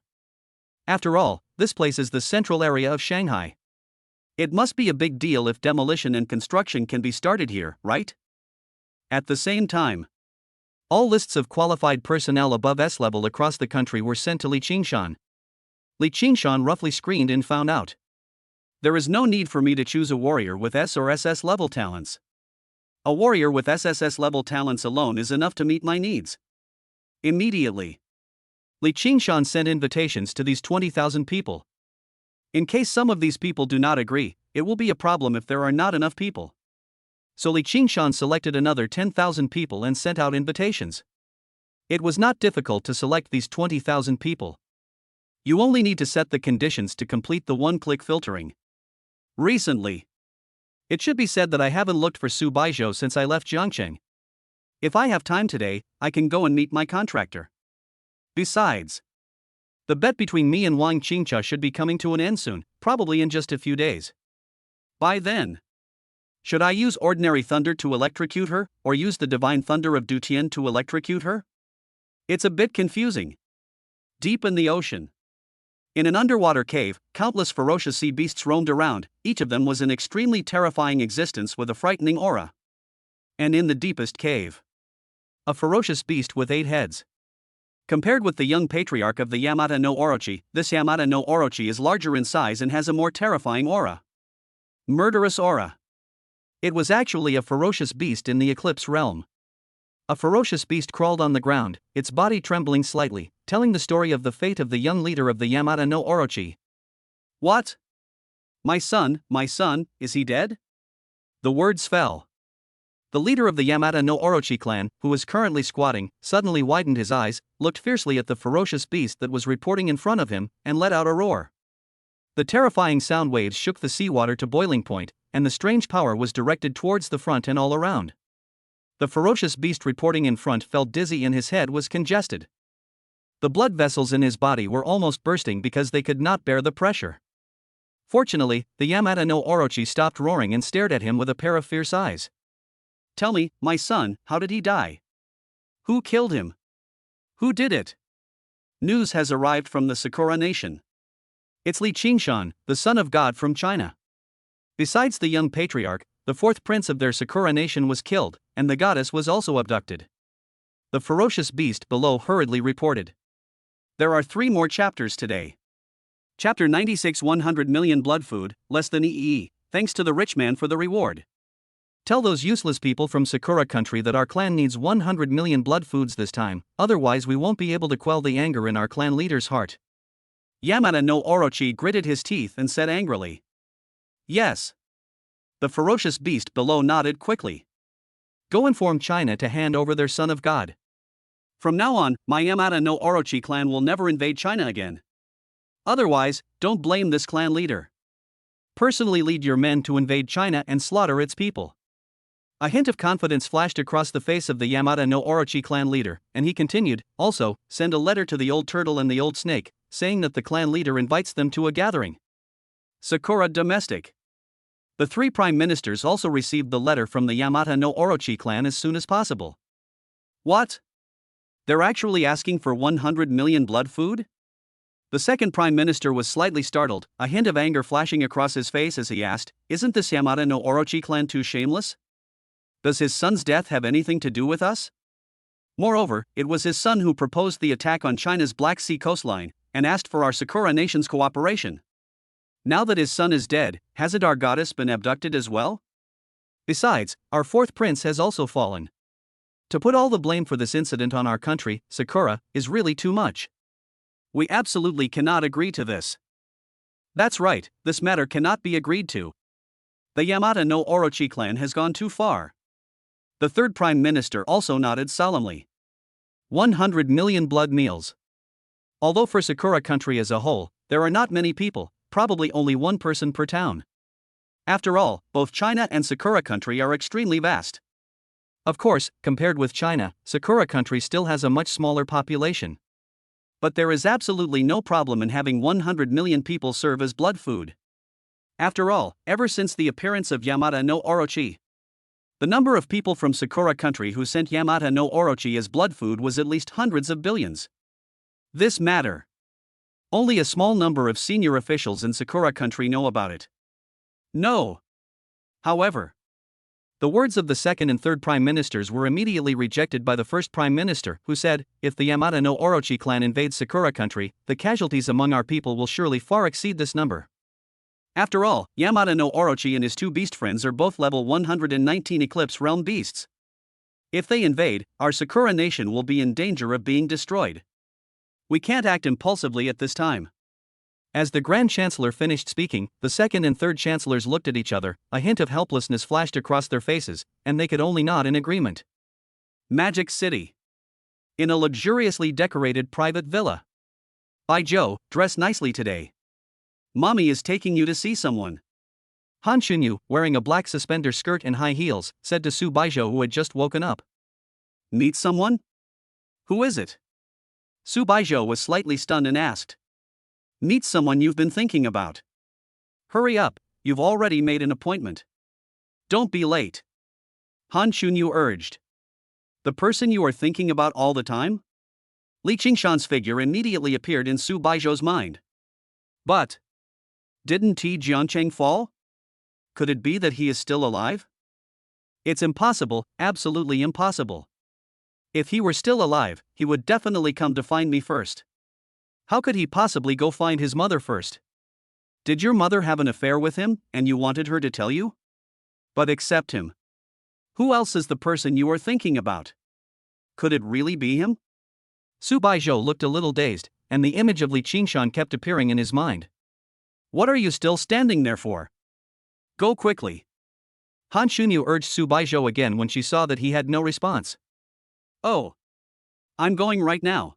After all, this place is the central area of Shanghai. It must be a big deal if demolition and construction can be started here, right? At the same time, all lists of qualified personnel above S level across the country were sent to Li Qingshan. Li Qingshan roughly screened and found out. There is no need for me to choose a warrior with S or SS level talents. A warrior with SSS level talents alone is enough to meet my needs. Immediately, Li Qingshan sent invitations to these 20,000 people. In case some of these people do not agree, it will be a problem if there are not enough people. So Li Qingshan selected another 10,000 people and sent out invitations. It was not difficult to select these 20,000 people. You only need to set the conditions to complete the one-click filtering. Recently, it should be said that I haven't looked for Su Baizhou since I left Jiangcheng. If I have time today, I can go and meet my contractor. Besides, the bet between me and Wang Qingcha should be coming to an end soon, probably in just a few days. By then, should I use ordinary thunder to electrocute her, or use the divine thunder of Dutian to electrocute her? It's a bit confusing. Deep in the ocean, in an underwater cave, countless ferocious sea beasts roamed around, each of them was an extremely terrifying existence with a frightening aura. And in the deepest cave, a ferocious beast with 8 heads. Compared with the young patriarch of the Yamata no Orochi, this Yamata no Orochi is larger in size and has a more terrifying aura. Murderous aura. It was actually a ferocious beast in the eclipse realm. A ferocious beast crawled on the ground, its body trembling slightly, telling the story of the fate of the young leader of the Yamata no Orochi. What? My son, is he dead? The words fell. The leader of the Yamata no Orochi clan, who was currently squatting, suddenly widened his eyes, looked fiercely at the ferocious beast that was reporting in front of him, and let out a roar. The terrifying sound waves shook the seawater to boiling point, and the strange power was directed towards the front and all around. The ferocious beast reporting in front felt dizzy and his head was congested. The blood vessels in his body were almost bursting because they could not bear the pressure. Fortunately, the Yamata no Orochi stopped roaring and stared at him with a pair of fierce eyes. Tell me, my son, how did he die? Who killed him? Who did it? News has arrived from the Sakura nation. It's Li Qingshan, the son of God from China. Besides the young patriarch, the 4th prince of their Sakura nation was killed, and the goddess was also abducted. The ferocious beast below hurriedly reported. There are 3 more chapters today. Chapter 96, 100 million blood food, less than EE, thanks to the rich man for the reward. Tell those useless people from Sakura country that our clan needs 100 million blood foods this time, otherwise we won't be able to quell the anger in our clan leader's heart. Yamada no Orochi gritted his teeth and said angrily. Yes. The ferocious beast below nodded quickly. Go inform China to hand over their son of God. From now on, my Yamada no Orochi clan will never invade China again. Otherwise, don't blame this clan leader. Personally lead your men to invade China and slaughter its people. A hint of confidence flashed across the face of the Yamada no Orochi clan leader, and he continued, also, send a letter to the old turtle and the old snake, saying that the clan leader invites them to a gathering. Sakura domestic. The 3 prime ministers also received the letter from the Yamada no Orochi clan as soon as possible. What? They're actually asking for 100 million blood food? The second prime minister was slightly startled, a hint of anger flashing across his face as he asked, isn't this Yamada no Orochi clan too shameless? Does his son's death have anything to do with us? Moreover, it was his son who proposed the attack on China's Black Sea coastline, and asked for our Sakura nation's cooperation. Now that his son is dead, hasn't our goddess been abducted as well? Besides, our 4th prince has also fallen. To put all the blame for this incident on our country, Sakura, is really too much. We absolutely cannot agree to this. That's right, this matter cannot be agreed to. The Yamada no Orochi clan has gone too far. The 3rd prime minister also nodded solemnly. 100 million blood meals. Although for Sakura country as a whole, there are not many people, probably only 1 person per town. After all, both China and Sakura country are extremely vast. Of course, compared with China, Sakura country still has a much smaller population. But there is absolutely no problem in having 100 million people serve as blood food. After all, ever since the appearance of Yamada no Orochi, the number of people from Sakura country who sent Yamada no Orochi as blood food was at least hundreds of billions. This matter. Only a small number of senior officials in Sakura country know about it. No. However, the words of the 2nd and 3rd prime ministers were immediately rejected by the 1st prime minister, who said, if the Yamada no Orochi clan invades Sakura country, the casualties among our people will surely far exceed this number. After all, Yamada no Orochi and his 2 beast friends are both level 119 Eclipse Realm beasts. If they invade, our Sakura nation will be in danger of being destroyed. We can't act impulsively at this time. As the Grand Chancellor finished speaking, the 2nd and 3rd chancellors looked at each other, a hint of helplessness flashed across their faces, and they could only nod in agreement. Magic City. In a luxuriously decorated private villa. Baizhou, dress nicely today. Mommy is taking you to see someone. Han Shunyu, wearing a black suspender skirt and high heels, said to Su Baizhou, who had just woken up. Meet someone? Who is it? Su Baizhou was slightly stunned and asked. Meet someone you've been thinking about. Hurry up, you've already made an appointment. Don't be late. Han Shunyu urged. The person you are thinking about all the time? Li Qingshan's figure immediately appeared in Su Baizhou's mind. But didn't Ti Jiancheng fall? Could it be that he is still alive? It's impossible, absolutely impossible. If he were still alive, he would definitely come to find me first. How could he possibly go find his mother first? Did your mother have an affair with him, and you wanted her to tell you? But accept him. Who else is the person you are thinking about? Could it really be him? Su Baizhou looked a little dazed, and the image of Li Qingshan kept appearing in his mind. What are you still standing there for? Go quickly. Han Shunyu urged Su Baizhou again when she saw that he had no response. Oh. I'm going right now.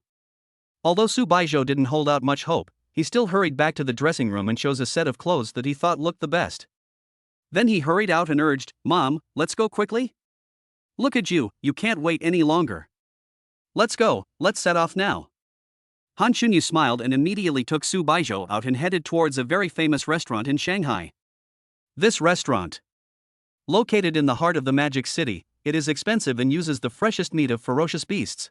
Although Su Baizhou didn't hold out much hope, he still hurried back to the dressing room and chose a set of clothes that he thought looked the best. Then he hurried out and urged, Mom, let's go quickly? Look at you, you can't wait any longer. Let's go, let's set off now. Han Shunyu smiled and immediately took Su Baizhou out and headed towards a very famous restaurant in Shanghai. This restaurant, located in the heart of the Magic City, it is expensive and uses the freshest meat of ferocious beasts.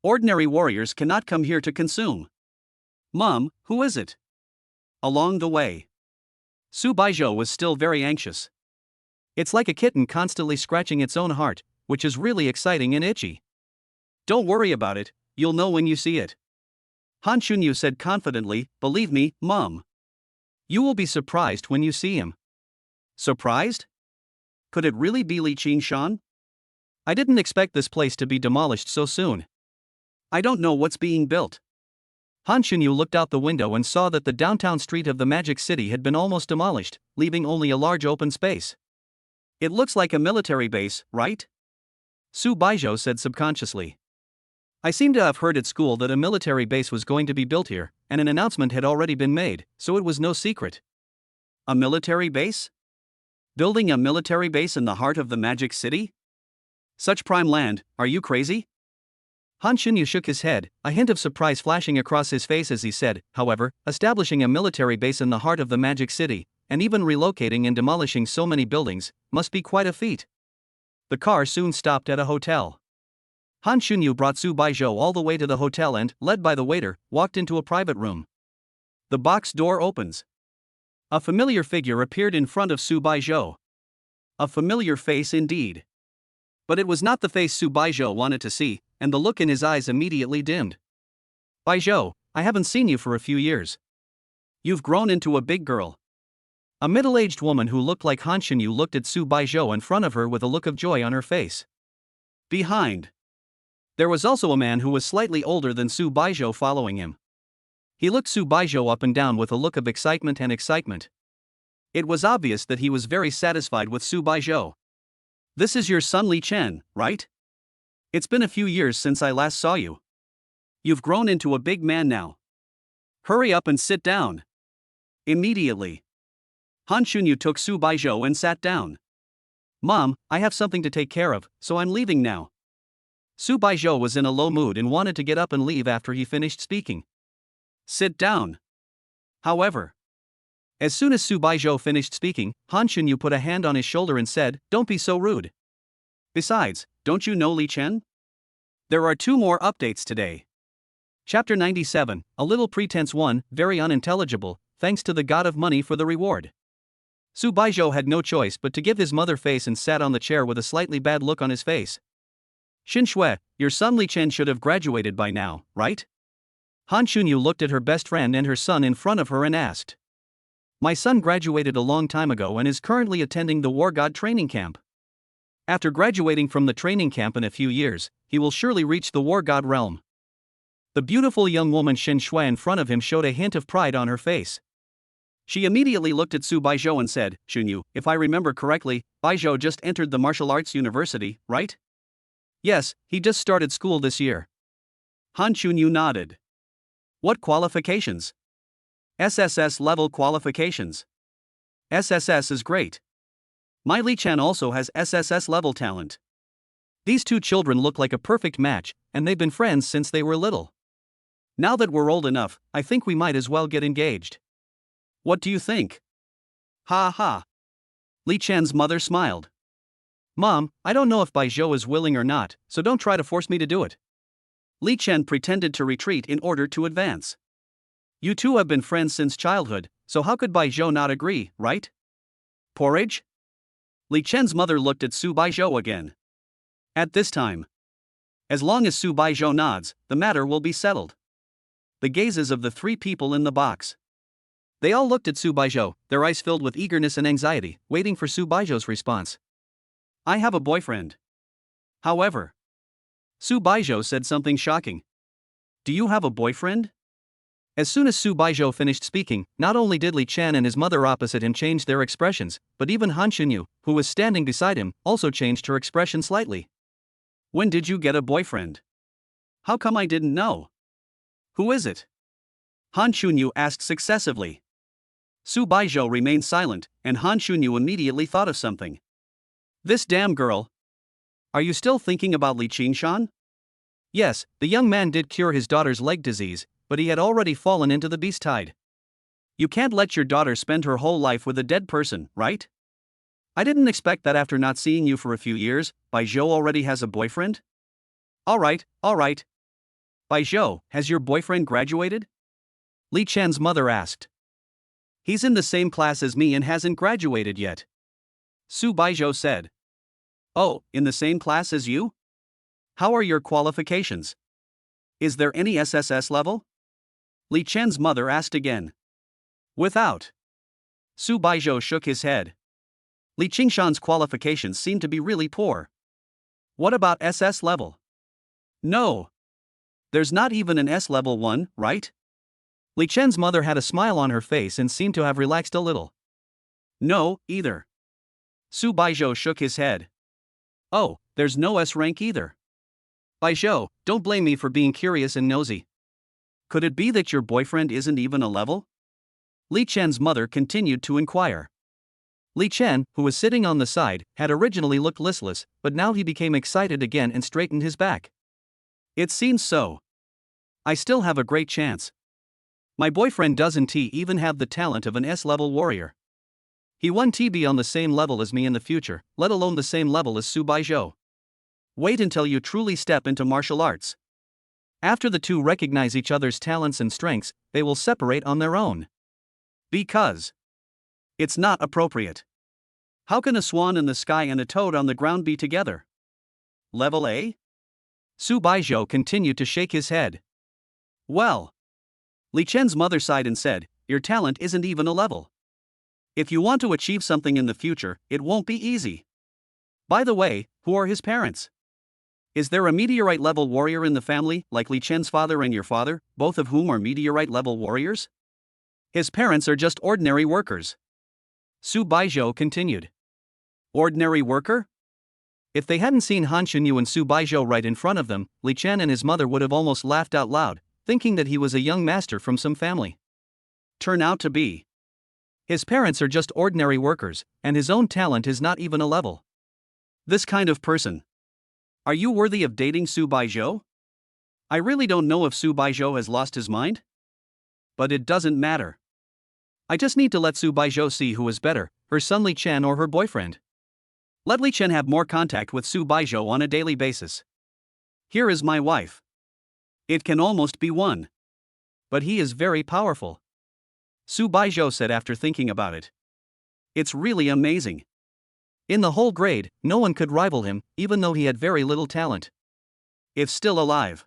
Ordinary warriors cannot come here to consume. Mom, who is it? Along the way, Su Baizhou was still very anxious. It's like a kitten constantly scratching its own heart, which is really exciting and itchy. Don't worry about it, you'll know when you see it. Han Shunyu said confidently, believe me, Mom. You will be surprised when you see him. Surprised? Could it really be Li Qingshan? I didn't expect this place to be demolished so soon. I don't know what's being built. Han Xunyu looked out the window and saw that the downtown street of the Magic City had been almost demolished, leaving only a large open space. It looks like a military base, right? Su Baizhou said subconsciously. I seem to have heard at school that a military base was going to be built here, and an announcement had already been made, so it was no secret. A military base? Building a military base in the heart of the Magic City? Such prime land, are you crazy? Han Xunyu shook his head, a hint of surprise flashing across his face as he said, however, establishing a military base in the heart of the Magic City, and even relocating and demolishing so many buildings, must be quite a feat. The car soon stopped at a hotel. Han Xunyu brought Su Baizhou all the way to the hotel and, led by the waiter, walked into a private room. The box door opens. A familiar figure appeared in front of Su Baizhou. A familiar face indeed. But it was not the face Su Baizhou wanted to see, and the look in his eyes immediately dimmed. Baizhou, I haven't seen you for a few years. You've grown into a big girl. A middle-aged woman who looked like Han Xunyu looked at Su Baizhou in front of her with a look of joy on her face. Behind. There was also a man who was slightly older than Su Baizhou following him. He looked Su Baizhou up and down with a look of excitement. It was obvious that he was very satisfied with Su Baizhou. This is your son Li Chen, right? It's been a few years since I last saw you. You've grown into a big man now. Hurry up and sit down. Immediately. Han Xunyu took Su Baizhou and sat down. Mom, I have something to take care of, so I'm leaving now. Su Baizhou was in a low mood and wanted to get up and leave after he finished speaking. Sit down. However, as soon as Su Baizhou finished speaking, Han Xunyu put a hand on his shoulder and said, "Don't be so rude. Besides, don't you know Li Chen? There are 2 more updates today." Chapter 97, A Little Pretense 1, very unintelligible, thanks to the god of money for the reward. Su Baizhou had no choice but to give his mother face and sat on the chair with a slightly bad look on his face. Xin Shui, your son Li Chen should have graduated by now, right? Han Xunyu looked at her best friend and her son in front of her and asked. My son graduated a long time ago and is currently attending the War God training camp. After graduating from the training camp in a few years, he will surely reach the War God realm. The beautiful young woman Xin Shui in front of him showed a hint of pride on her face. She immediately looked at Su Baizhou and said, Xunyu, if I remember correctly, Baizhou just entered the martial arts university, right? Yes, he just started school this year. Han Xunyu nodded. What qualifications? SSS level qualifications. SSS is great. My Li Chen also has SSS level talent. These 2 children look like a perfect match, and they've been friends since they were little. Now that we're old enough, I think we might as well get engaged. What do you think? Ha ha. Li Chen's mother smiled. Mom, I don't know if Baizhou is willing or not, so don't try to force me to do it. Li Chen pretended to retreat in order to advance. You 2 have been friends since childhood, so how could Baizhou not agree, right? Porridge? Li Chen's mother looked at Su Baizhou again. At this time. As long as Su Baizhou nods, the matter will be settled. The gazes of the 3 people in the box. They all looked at Su Baizhou, their eyes filled with eagerness and anxiety, waiting for Su Baizhou's response. I have a boyfriend. However, Su Baizhou said something shocking. Do you have a boyfriend? As soon as Su Baizhou finished speaking, not only did Li Chen and his mother opposite him change their expressions, but even Han Xunyu, who was standing beside him, also changed her expression slightly. When did you get a boyfriend? How come I didn't know? Who is it? Han Xunyu asked successively. Su Baizhou remained silent, and Han Xunyu immediately thought of something. This damn girl. Are you still thinking about Li Qingshan? Yes, the young man did cure his daughter's leg disease, but he had already fallen into the beast tide. You can't let your daughter spend her whole life with a dead person, right? I didn't expect that after not seeing you for a few years, Baizhou already has a boyfriend? Alright. Baizhou, has your boyfriend graduated? Li Chen's mother asked. He's in the same class as me and hasn't graduated yet. Su Baizhou said. Oh, in the same class as you? How are your qualifications? Is there any SSS level? Li Chen's mother asked again. Without. Su Baizhou shook his head. Li Qingshan's qualifications seem to be really poor. What about SS level? No. There's not even an S level 1, right? Li Chen's mother had a smile on her face and seemed to have relaxed a little. No, either. Su Baizhou shook his head. Oh, there's no S rank either. Baizhou, don't blame me for being curious and nosy. Could it be that your boyfriend isn't even a level? Li Chen's mother continued to inquire. Li Chen, who was sitting on the side, had originally looked listless, but now he became excited again and straightened his back. It seems so. I still have a great chance. My boyfriend doesn't even have the talent of an S-level warrior. He won't be on the same level as me in the future, let alone the same level as Su Baizhou. Wait until you truly step into martial arts. After the two recognize each other's talents and strengths, they will separate on their own. Because it's not appropriate. How can a swan in the sky and a toad on the ground be together? Level A? Su Baizhou continued to shake his head. Well. Li Chen's mother sighed and said, your talent isn't even a level. If you want to achieve something in the future, it won't be easy. By the way, who are his parents? Is there a meteorite-level warrior in the family, like Li Chen's father and your father, both of whom are meteorite-level warriors? His parents are just ordinary workers. Su Baizhou continued. Ordinary worker? If they hadn't seen Han Xunyu and Su Baizhou right in front of them, Li Chen and his mother would have almost laughed out loud, thinking that he was a young master from some family. Turn out to be. His parents are just ordinary workers, and his own talent is not even a level. This kind of person. Are you worthy of dating Su Baizhou? I really don't know if Su Baizhou has lost his mind. But it doesn't matter. I just need to let Su Baizhou see who is better, her son Li Chen or her boyfriend. Let Li Chen have more contact with Su Baizhou on a daily basis. Here is my wife. It can almost be one. But he is very powerful. Su Baizhou said after thinking about it. It's really amazing. In the whole grade, no one could rival him, even though he had very little talent. If still alive,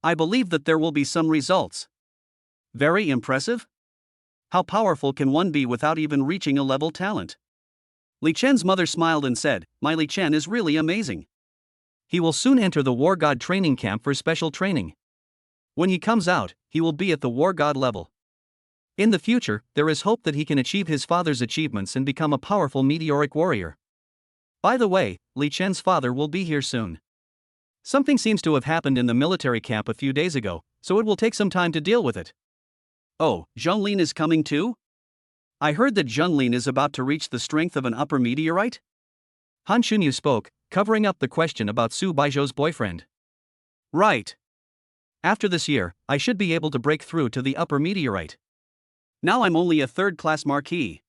I believe that there will be some results. Very impressive? How powerful can one be without even reaching a level talent? Li Chen's mother smiled and said, my Li Chen is really amazing. He will soon enter the War God training camp for special training. When he comes out, he will be at the War God level. In the future, there is hope that he can achieve his father's achievements and become a powerful meteoric warrior. By the way, Li Chen's father will be here soon. Something seems to have happened in the military camp a few days ago, so it will take some time to deal with it. Oh, Zhonglin is coming too? I heard that Zhonglin is about to reach the strength of an upper meteorite? Han Xunyu spoke, covering up the question about Su Baizhou's boyfriend. Right. After this year, I should be able to break through to the upper meteorite. Now I'm only a third-class marquis.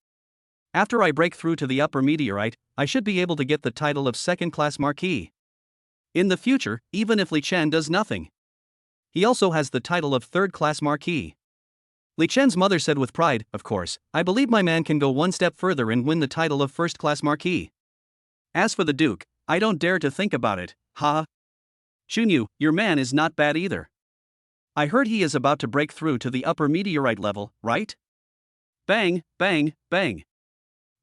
After I break through to the upper meteorite, I should be able to get the title of second-class marquis. In the future, even if Li Chen does nothing, he also has the title of third-class marquis. Li Chen's mother said with pride, of course, I believe my man can go one step further and win the title of first-class marquis. As for the Duke, I don't dare to think about it, ha. Xunyu, your man is not bad either. I heard he is about to break through to the upper meteorite level, right? Bang, bang, bang.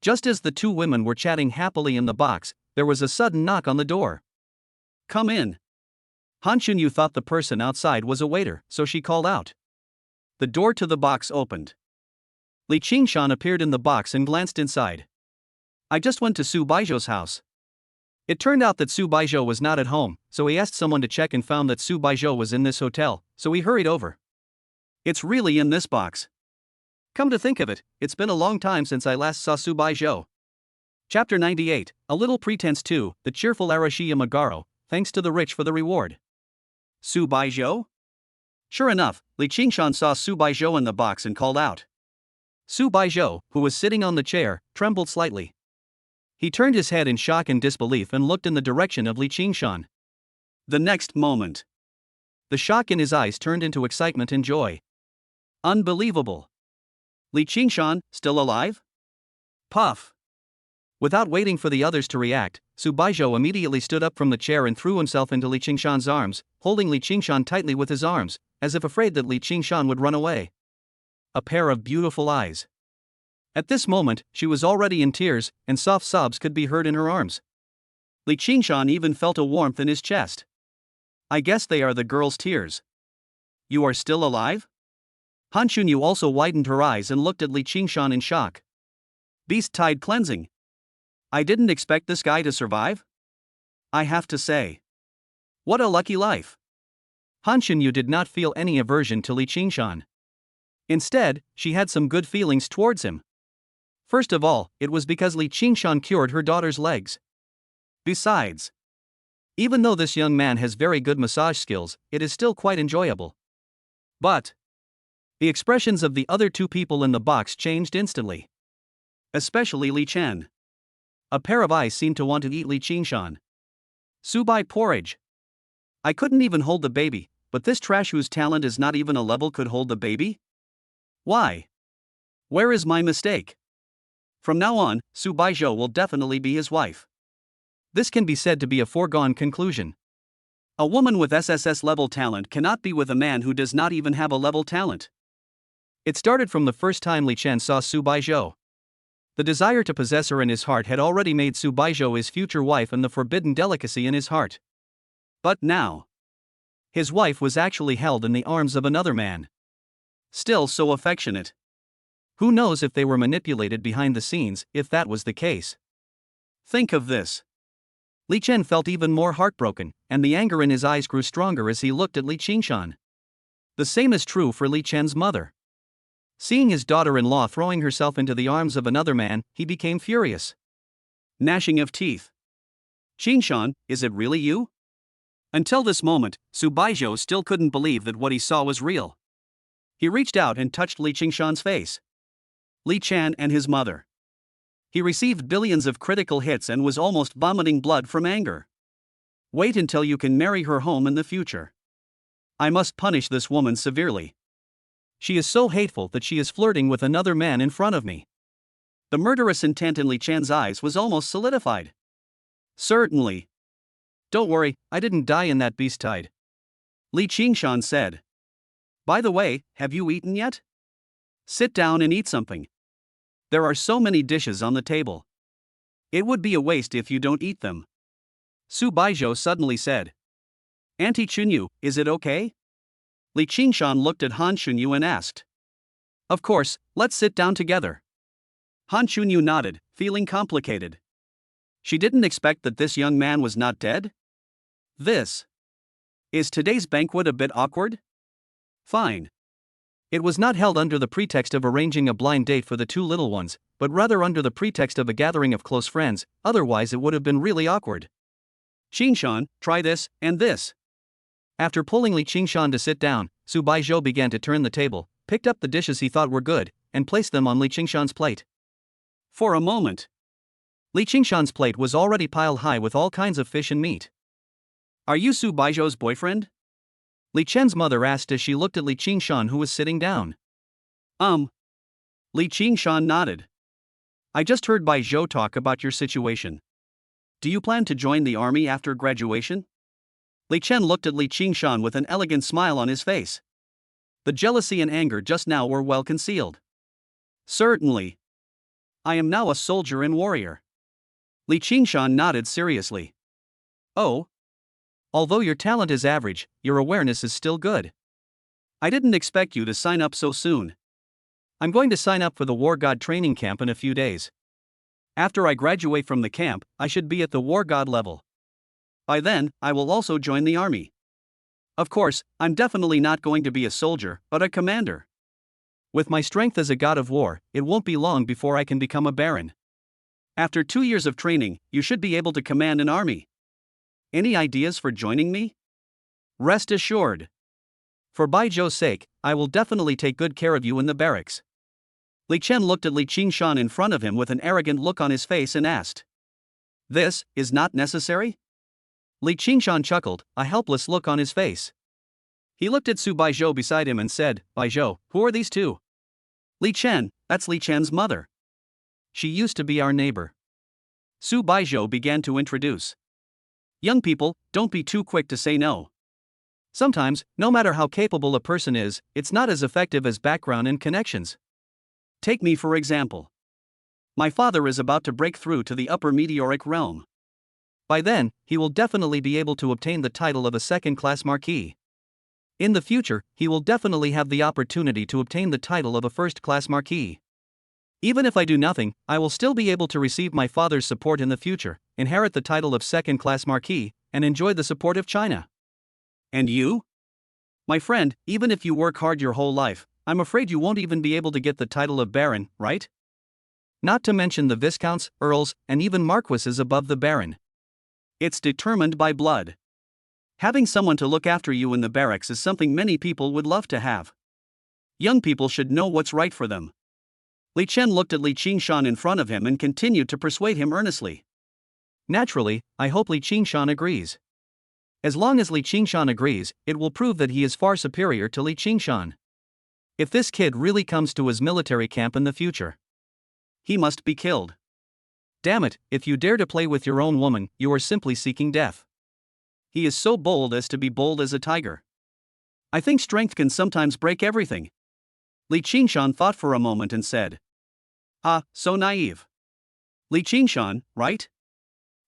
Just as the two women were chatting happily in the box, there was a sudden knock on the door. Come in. Han Xunyu thought the person outside was a waiter, so she called out. The door to the box opened. Li Qingshan appeared in the box and glanced inside. I just went to Su Baizhou's house. It turned out that Su Baizhou was not at home, so he asked someone to check and found that Su Baizhou was in this hotel, so he hurried over. It's really in this box. Come to think of it, it's been a long time since I last saw Su Baizhou. Chapter 98, A Little Pretense 2, The Cheerful Arashiyama Magaro, Thanks to the Rich for the Reward. Su Baizhou? Sure enough, Li Qingshan saw Su Baizhou in the box and called out. Su Baizhou, who was sitting on the chair, trembled slightly. He turned his head in shock and disbelief and looked in the direction of Li Qingshan. The next moment, the shock in his eyes turned into excitement and joy. Unbelievable. Li Qingshan, still alive? Puff. Without waiting for the others to react, Su Baizhou immediately stood up from the chair and threw himself into Li Qingshan's arms, holding Li Qingshan tightly with his arms, as if afraid that Li Qingshan would run away. A pair of beautiful eyes. At this moment, she was already in tears, and soft sobs could be heard in her arms. Li Qingshan even felt a warmth in his chest. I guess they are the girl's tears. You are still alive? Han Shunyu also widened her eyes and looked at Li Qingshan in shock. Beast tide cleansing. I didn't expect this guy to survive. I have to say. What a lucky life. Han Shunyu did not feel any aversion to Li Qingshan. Instead, she had some good feelings towards him. First of all, it was because Li Qingshan cured her daughter's legs. Besides, even though this young man has very good massage skills, it is still quite enjoyable. But the expressions of the other two people in the box changed instantly. Especially Li Chen. A pair of eyes seemed to want to eat Li Qingshan. Su Bai porridge. I couldn't even hold the baby, but this trash whose talent is not even a level could hold the baby? Why? Where is my mistake? From now on, Su Baizhou will definitely be his wife. This can be said to be a foregone conclusion. A woman with SSS level talent cannot be with a man who does not even have a level talent. It started from the first time Li Chen saw Su Baizhou. The desire to possess her in his heart had already made Su Baizhou his future wife and the forbidden delicacy in his heart. But now, his wife was actually held in the arms of another man. Still so affectionate. Who knows if they were manipulated behind the scenes, if that was the case. Think of this. Li Chen felt even more heartbroken, and the anger in his eyes grew stronger as he looked at Li Qingshan. The same is true for Li Chen's mother. Seeing his daughter-in-law throwing herself into the arms of another man, he became furious. Gnashing of teeth. Qingshan, is it really you? Until this moment, Su Baizhou still couldn't believe that what he saw was real. He reached out and touched Li Qingshan's face. Li Chen and his mother. He received billions of critical hits and was almost vomiting blood from anger. Wait until you can marry her home in the future. I must punish this woman severely. She is so hateful that she is flirting with another man in front of me. The murderous intent in Li Chen's eyes was almost solidified. Certainly. Don't worry, I didn't die in that beast tide. Li Qingshan said. By the way, have you eaten yet? Sit down and eat something. There are so many dishes on the table. It would be a waste if you don't eat them. Su Baizhou suddenly said. Auntie Chunyu, is it okay? Li Qingshan looked at Han Shunyu and asked. Of course, let's sit down together. Han Shunyu nodded, feeling complicated. She didn't expect that this young man was not dead? Is today's banquet a bit awkward? Fine. It was not held under the pretext of arranging a blind date for the two little ones, but rather under the pretext of a gathering of close friends, otherwise it would have been really awkward. Qingshan, try this, and this. After pulling Li Qingshan to sit down, Su Baizhou began to turn the table, picked up the dishes he thought were good, and placed them on Li Qingshan's plate. For a moment, Li Qingshan's plate was already piled high with all kinds of fish and meat. Are you Su Baizhou's boyfriend? Li Chen's mother asked as she looked at Li Qingshan, who was sitting down. Li Qingshan nodded. I just heard Baizhou talk about your situation. Do you plan to join the army after graduation? Li Chen looked at Li Qingshan with an elegant smile on his face. The jealousy and anger just now were well concealed. Certainly. I am now a soldier and warrior. Li Qingshan nodded seriously. Oh. Although your talent is average, your awareness is still good. I didn't expect you to sign up so soon. I'm going to sign up for the War God training camp in a few days. After I graduate from the camp, I should be at the War God level. By then, I will also join the army. Of course, I'm definitely not going to be a soldier, but a commander. With my strength as a god of war, it won't be long before I can become a baron. After 2 years of training, you should be able to command an army. Any ideas for joining me? Rest assured. For Baizhou's sake, I will definitely take good care of you in the barracks. Li Chen looked at Li Qingshan in front of him with an arrogant look on his face and asked. This is not necessary? Li Qingshan chuckled, a helpless look on his face. He looked at Su Baizhou beside him and said, Baizhou, who are these two? Li Chen, that's Li Chen's mother. She used to be our neighbor. Su Baizhou began to introduce. Young people, don't be too quick to say no. Sometimes, no matter how capable a person is, it's not as effective as background and connections. Take me for example. My father is about to break through to the upper meteoric realm. By then, he will definitely be able to obtain the title of a second-class marquis. In the future, he will definitely have the opportunity to obtain the title of a first-class marquis. Even if I do nothing, I will still be able to receive my father's support in the future, inherit the title of second-class marquis, and enjoy the support of China. And you? My friend, even if you work hard your whole life, I'm afraid you won't even be able to get the title of baron, right? Not to mention the viscounts, earls, and even marquises above the baron. It's determined by blood. Having someone to look after you in the barracks is something many people would love to have. Young people should know what's right for them. Li Chen looked at Li Qingshan in front of him and continued to persuade him earnestly. Naturally, I hope Li Qingshan agrees. As long as Li Qingshan agrees, it will prove that he is far superior to Li Qingshan. If this kid really comes to his military camp in the future, he must be killed. Damn it, if you dare to play with your own woman, you are simply seeking death. He is so bold as to be bold as a tiger. I think strength can sometimes break everything. Li Qingshan thought for a moment and said. Ah, so naive. Li Qingshan, right?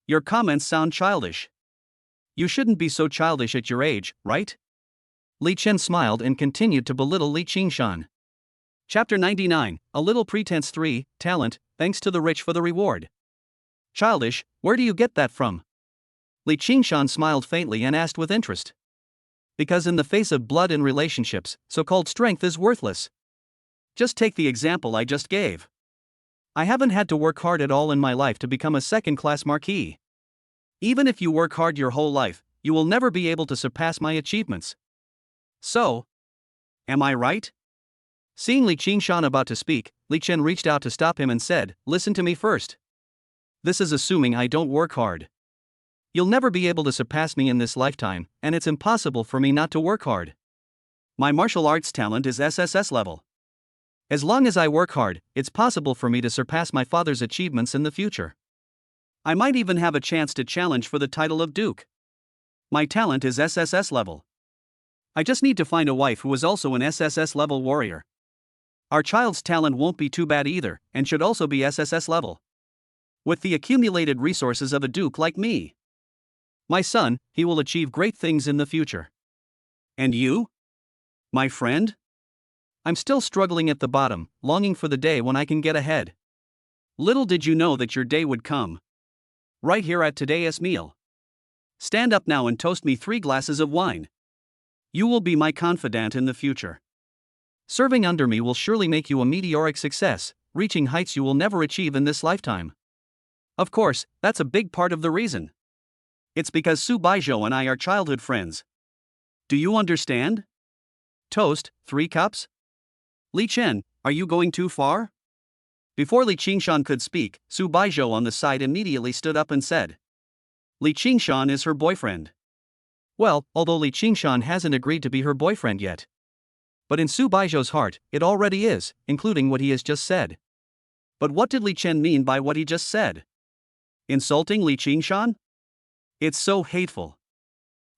Your comments sound childish. You shouldn't be so childish at your age, right? Li Chen smiled and continued to belittle Li Qingshan. Chapter 99, A Little Pretense 3, Talent, Thanks to the Rich for the Reward. Childish, where do you get that from? Li Qingshan smiled faintly and asked with interest. Because in the face of blood and relationships, so-called strength is worthless. Just take the example I just gave. I haven't had to work hard at all in my life to become a second-class marquis. Even if you work hard your whole life, you will never be able to surpass my achievements. So, am I right? Seeing Li Qingshan about to speak, Li Chen reached out to stop him and said, Listen to me first. This is assuming I don't work hard. You'll never be able to surpass me in this lifetime, and it's impossible for me not to work hard. My martial arts talent is SSS level. As long as I work hard, it's possible for me to surpass my father's achievements in the future. I might even have a chance to challenge for the title of Duke. My talent is SSS level. I just need to find a wife who is also an SSS level warrior. Our child's talent won't be too bad either, and should also be SSS level. With the accumulated resources of a duke like me. My son, he will achieve great things in the future. And you? My friend? I'm still struggling at the bottom, longing for the day when I can get ahead. Little did you know that your day would come. Right here at today's meal. Stand up now and toast me 3 glasses of wine. You will be my confidant in the future. Serving under me will surely make you a meteoric success, reaching heights you will never achieve in this lifetime. Of course, that's a big part of the reason. It's because Su Baizhou and I are childhood friends. Do you understand? Toast, 3 cups? Li Chen, are you going too far? Before Li Qingshan could speak, Su Baizhou on the side immediately stood up and said. Li Qingshan is her boyfriend. Well, although Li Qingshan hasn't agreed to be her boyfriend yet. But in Su Baizhou's heart, it already is, including what he has just said. But what did Li Chen mean by what he just said? Insulting Li Qingshan? It's so hateful.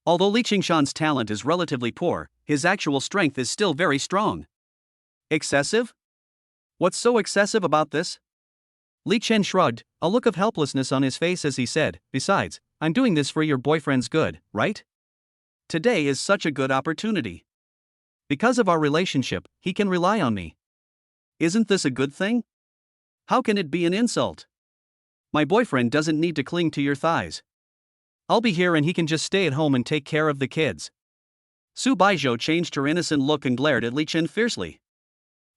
Although Li Qingshan's talent is relatively poor, his actual strength is still very strong. Excessive? What's so excessive about this? Li Chen shrugged, a look of helplessness on his face as he said, Besides, I'm doing this for your boyfriend's good, right? Today is such a good opportunity. Because of our relationship, he can rely on me. Isn't this a good thing? How can it be an insult? My boyfriend doesn't need to cling to your thighs. I'll be here and he can just stay at home and take care of the kids. Su Baizhou changed her innocent look and glared at Li Chen fiercely.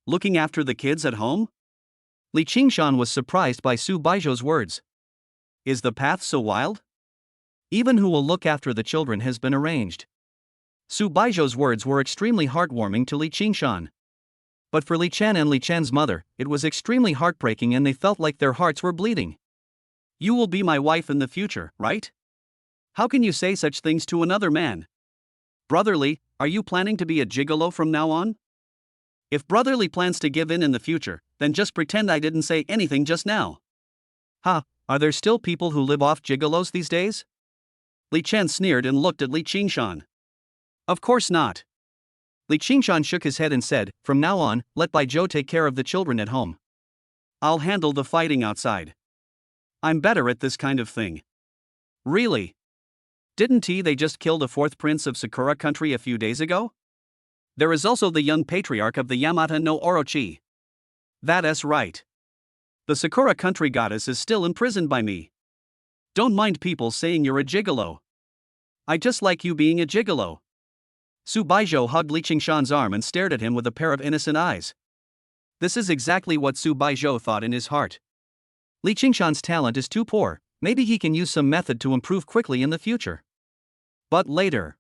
Looking after the kids at home? Li Qingshan was surprised by Su Baizhou's words. Is the path so wild? Even who will look after the children has been arranged. Su Baizhou's words were extremely heartwarming to Li Qingshan. But for Li Chen and Li Chen's mother, it was extremely heartbreaking and they felt like their hearts were bleeding. You will be my wife in the future, right? How can you say such things to another man? Brotherly, are you planning to be a gigolo from now on? If Brotherly plans to give in the future, then just pretend I didn't say anything just now. Are there still people who live off gigolos these days? Li Chen sneered and looked at Li Qingshan. Of course not. Li Qingshan shook his head and said, From now on, let Baizhou take care of the children at home. I'll handle the fighting outside. I'm better at this kind of thing. Really? Didn't they just kill the fourth prince of Sakura country a few days ago? There is also the young patriarch of the Yamata no Orochi. That's right. The Sakura country goddess is still imprisoned by me. Don't mind people saying you're a gigolo. I just like you being a gigolo. Su Baizhou hugged Li Qingshan's arm and stared at him with a pair of innocent eyes. This is exactly what Su Baizhou thought in his heart. Li Qingshan's talent is too poor, maybe he can use some method to improve quickly in the future. But later,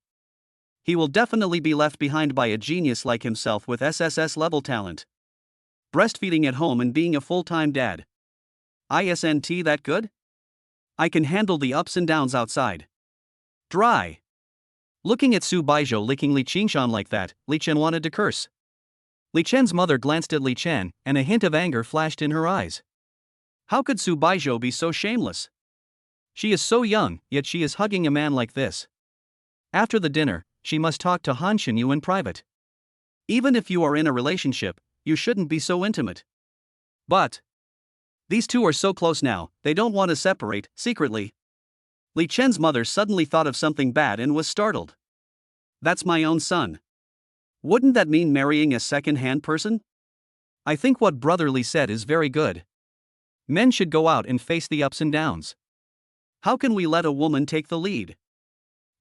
he will definitely be left behind by a genius like himself with SSS level talent. Breastfeeding at home and being a full-time dad. Isn't that good? I can handle the ups and downs outside. Dry. Looking at Su Baizhou licking Li Qingshan like that, Li Chen wanted to curse. Li Chen's mother glanced at Li Chen, and a hint of anger flashed in her eyes. How could Su Baizhou be so shameless? She is so young, yet she is hugging a man like this. After the dinner, she must talk to Han Xinyu in private. Even if you are in a relationship, you shouldn't be so intimate. But these two are so close now, they don't want to separate, secretly. Li Chen's mother suddenly thought of something bad and was startled. That's my own son. Wouldn't that mean marrying a second-hand person? I think what Brother Li said is very good. Men should go out and face the ups and downs. How can we let a woman take the lead?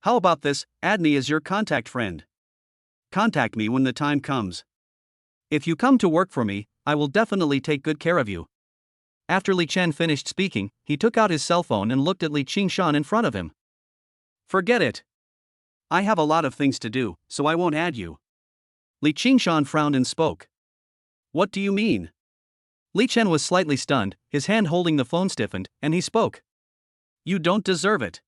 How about this, add me as your contact friend. Contact me when the time comes. If you come to work for me, I will definitely take good care of you. After Li Chen finished speaking, he took out his cell phone and looked at Li Qingshan in front of him. Forget it. I have a lot of things to do, so I won't add you. Li Qingshan frowned and spoke. What do you mean? Li Chen was slightly stunned, his hand holding the phone stiffened, and he spoke. You don't deserve it.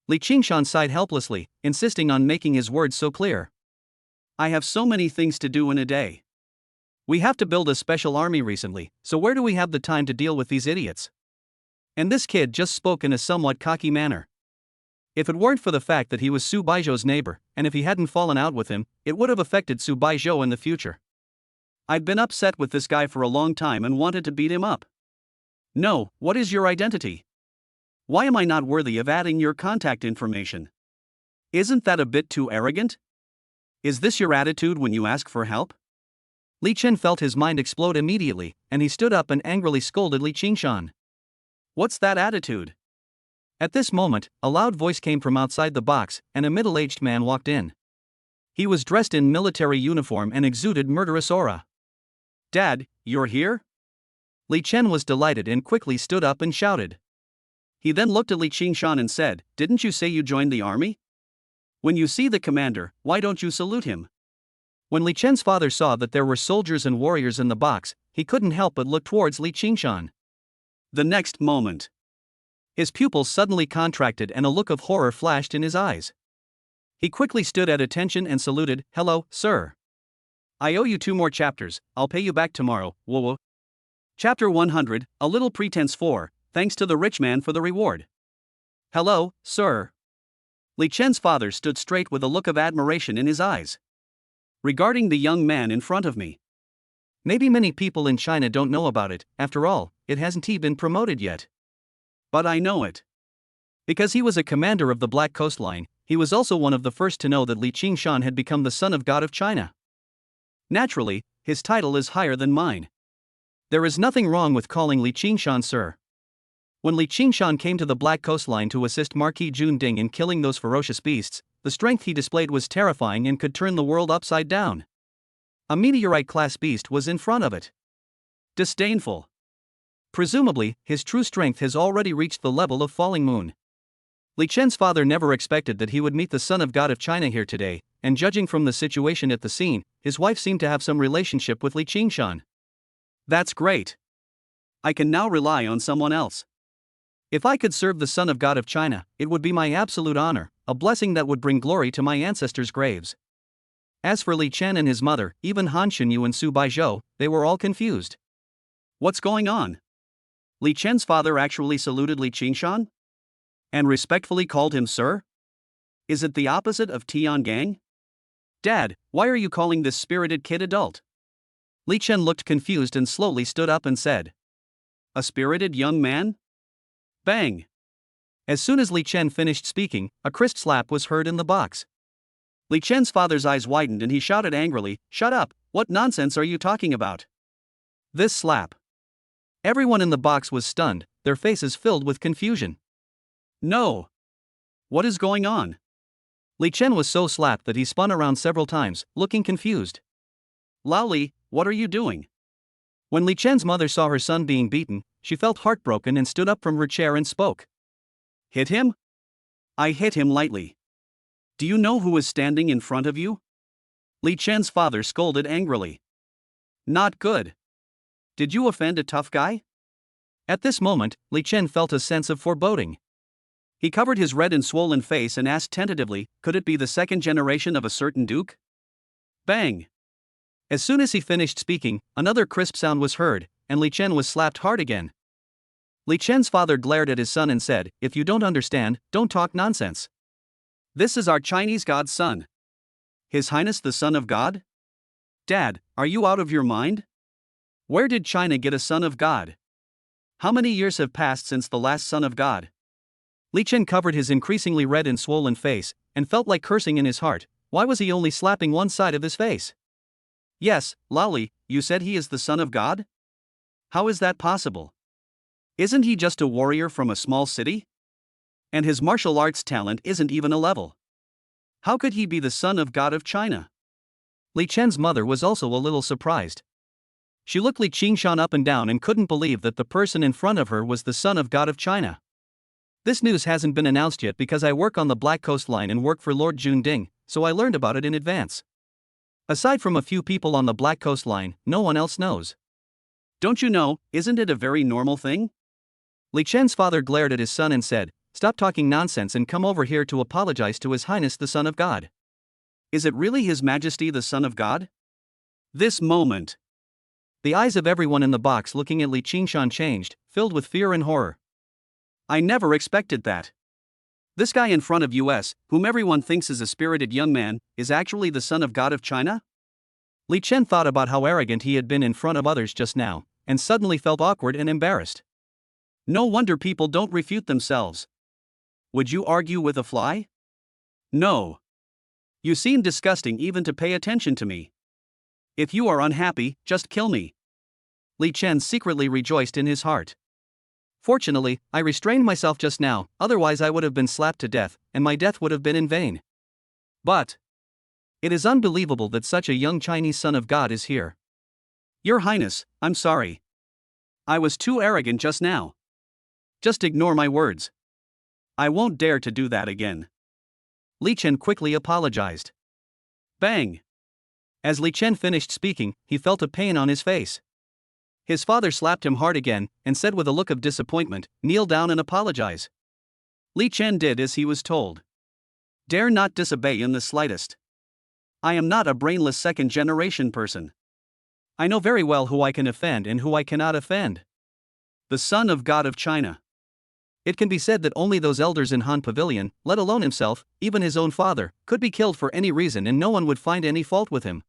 Li Qingshan sighed helplessly, insisting on making his words so clear. I have so many things to do in a day. We have to build a special army recently, so where do we have the time to deal with these idiots? And this kid just spoke in a somewhat cocky manner. If it weren't for the fact that he was Su Baizhou's neighbor, and if he hadn't fallen out with him, it would have affected Su Baizhou in the future. I'd been upset with this guy for a long time and wanted to beat him up. No, what is your identity? Why am I not worthy of adding your contact information? Isn't that a bit too arrogant? Is this your attitude when you ask for help? Li Chen felt his mind explode immediately, and he stood up and angrily scolded Li Qingshan. What's that attitude? At this moment, a loud voice came from outside the box, and a middle-aged man walked in. He was dressed in military uniform and exuded murderous aura. Dad, you're here? Li Chen was delighted and quickly stood up and shouted. He then looked at Li Qingshan and said, Didn't you say you joined the army? When you see the commander, why don't you salute him? When Li Chen's father saw that there were soldiers and warriors in the box, he couldn't help but look towards Li Qingshan. The next moment, his pupils suddenly contracted and a look of horror flashed in his eyes. He quickly stood at attention and saluted, Hello, sir. I owe you 2 more chapters, I'll pay you back tomorrow, whoa. Chapter 100, A Little Pretense 4, Thanks to the Rich Man for the Reward. Hello, sir. Li Chen's father stood straight with a look of admiration in his eyes. Regarding the young man in front of me. Maybe many people in China don't know about it, after all, it hasn't been promoted yet. But I know it. Because he was a commander of the Black Coastline, he was also one of the first to know that Li Qingshan had become the son of God of China. Naturally, his title is higher than mine. There is nothing wrong with calling Li Qingshan sir. When Li Qingshan came to the Black Coastline to assist Marquis Jun Ding in killing those ferocious beasts, the strength he displayed was terrifying and could turn the world upside down. A meteorite-class beast was in front of it. Disdainful. Presumably, his true strength has already reached the level of Falling Moon. Li Chen's father never expected that he would meet the son of God of China here today, and judging from the situation at the scene, his wife seemed to have some relationship with Li Qingshan. That's great. I can now rely on someone else. If I could serve the son of God of China, it would be my absolute honor, a blessing that would bring glory to my ancestors' graves. As for Li Chen and his mother, even Han Xinyu and Su Baizhou, they were all confused. What's going on? Li Chen's father actually saluted Li Qingshan? And respectfully called him sir? Is it the opposite of Tiangang? Dad, why are you calling this spirited kid adult? Li Chen looked confused and slowly stood up and said. A spirited young man? Bang! As soon as Li Chen finished speaking, a crisp slap was heard in the box. Li Chen's father's eyes widened and he shouted angrily, "Shut up, what nonsense are you talking about?" This slap. Everyone in the box was stunned, their faces filled with confusion. No! What is going on? Li Chen was so slapped that he spun around several times, looking confused. Lao Li, what are you doing? When Li Chen's mother saw her son being beaten, she felt heartbroken and stood up from her chair and spoke. Hit him? I hit him lightly. Do you know who is standing in front of you? Li Chen's father scolded angrily. Not good. Did you offend a tough guy? At this moment, Li Chen felt a sense of foreboding. He covered his red and swollen face and asked tentatively, could it be the second generation of a certain duke? Bang! As soon as he finished speaking, another crisp sound was heard, and Li Chen was slapped hard again. Li Chen's father glared at his son and said, if you don't understand, don't talk nonsense. This is our Chinese god's son. His Highness the Son of God? Dad, are you out of your mind? Where did China get a son of God? How many years have passed since the last son of God? Li Chen covered his increasingly red and swollen face, and felt like cursing in his heart. Why was he only slapping one side of his face? Yes, Lao Li, you said he is the son of God? How is that possible? Isn't he just a warrior from a small city? And his martial arts talent isn't even a level. How could he be the son of God of China? Li Chen's mother was also a little surprised. She looked Li Qingshan up and down and couldn't believe that the person in front of her was the son of God of China. This news hasn't been announced yet because I work on the Black Coast Line and work for Lord Junding, so I learned about it in advance. Aside from a few people on the Black Coast Line, no one else knows. Don't you know, isn't it a very normal thing? Li Chen's father glared at his son and said, stop talking nonsense and come over here to apologize to His Highness the Son of God. Is it really His Majesty the Son of God? This moment. The eyes of everyone in the box looking at Li Qingshan changed, filled with fear and horror. I never expected that. This guy in front of us, whom everyone thinks is a spirited young man, is actually the son of God of China? Li Chen thought about how arrogant he had been in front of others just now, and suddenly felt awkward and embarrassed. No wonder people don't refute themselves. Would you argue with a fly? No. You seem disgusting even to pay attention to me. If you are unhappy, just kill me. Li Chen secretly rejoiced in his heart. Fortunately, I restrained myself just now, otherwise I would have been slapped to death, and my death would have been in vain. But it is unbelievable that such a young Chinese son of God is here. Your Highness, I'm sorry. I was too arrogant just now. Just ignore my words. I won't dare to do that again. Li Chen quickly apologized. Bang! As Li Chen finished speaking, he felt a pain on his face. His father slapped him hard again, and said with a look of disappointment, kneel down and apologize. Li Chen did as he was told. Dare not disobey in the slightest. I am not a brainless second-generation person. I know very well who I can offend and who I cannot offend. The Son of God of China. It can be said that only those elders in Han Pavilion, let alone himself, even his own father, could be killed for any reason and no one would find any fault with him.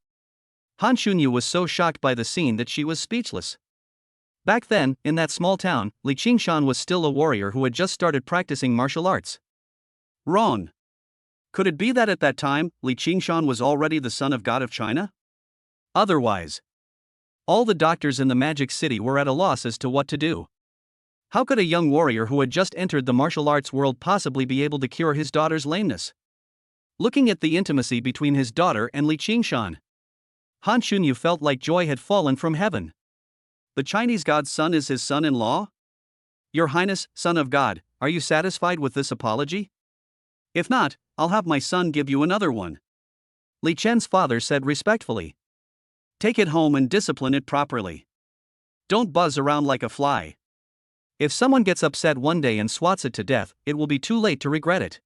Han Shunyu was so shocked by the scene that she was speechless. Back then, in that small town, Li Qingshan was still a warrior who had just started practicing martial arts. Wrong. Could it be that at that time, Li Qingshan was already the son of God of China? Otherwise, all the doctors in the Magic City were at a loss as to what to do. How could a young warrior who had just entered the martial arts world possibly be able to cure his daughter's lameness? Looking at the intimacy between his daughter and Li Qingshan, Han Shunyu felt like joy had fallen from heaven. The Chinese god's son is his son-in-law? Your Highness, Son of God, are you satisfied with this apology? If not, I'll have my son give you another one. Li Chen's father said respectfully. Take it home and discipline it properly. Don't buzz around like a fly. If someone gets upset one day and swats it to death, it will be too late to regret it.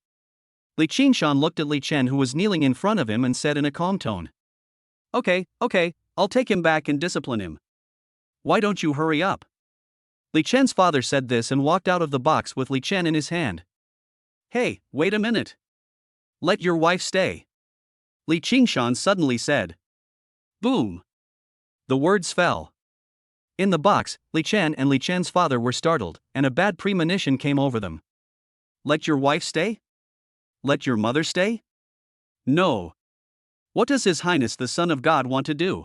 Li Qingshan looked at Li Chen who was kneeling in front of him and said in a calm tone. Okay, I'll take him back and discipline him. Why don't you hurry up? Li Chen's father said this and walked out of the box with Li Chen in his hand. Hey, wait a minute. Let your wife stay. Li Qingshan suddenly said. Boom. The words fell. In the box, Li Chen and Li Chen's father were startled, and a bad premonition came over them. Let your wife stay? Let your mother stay? No. What does His Highness the Son of God want to do?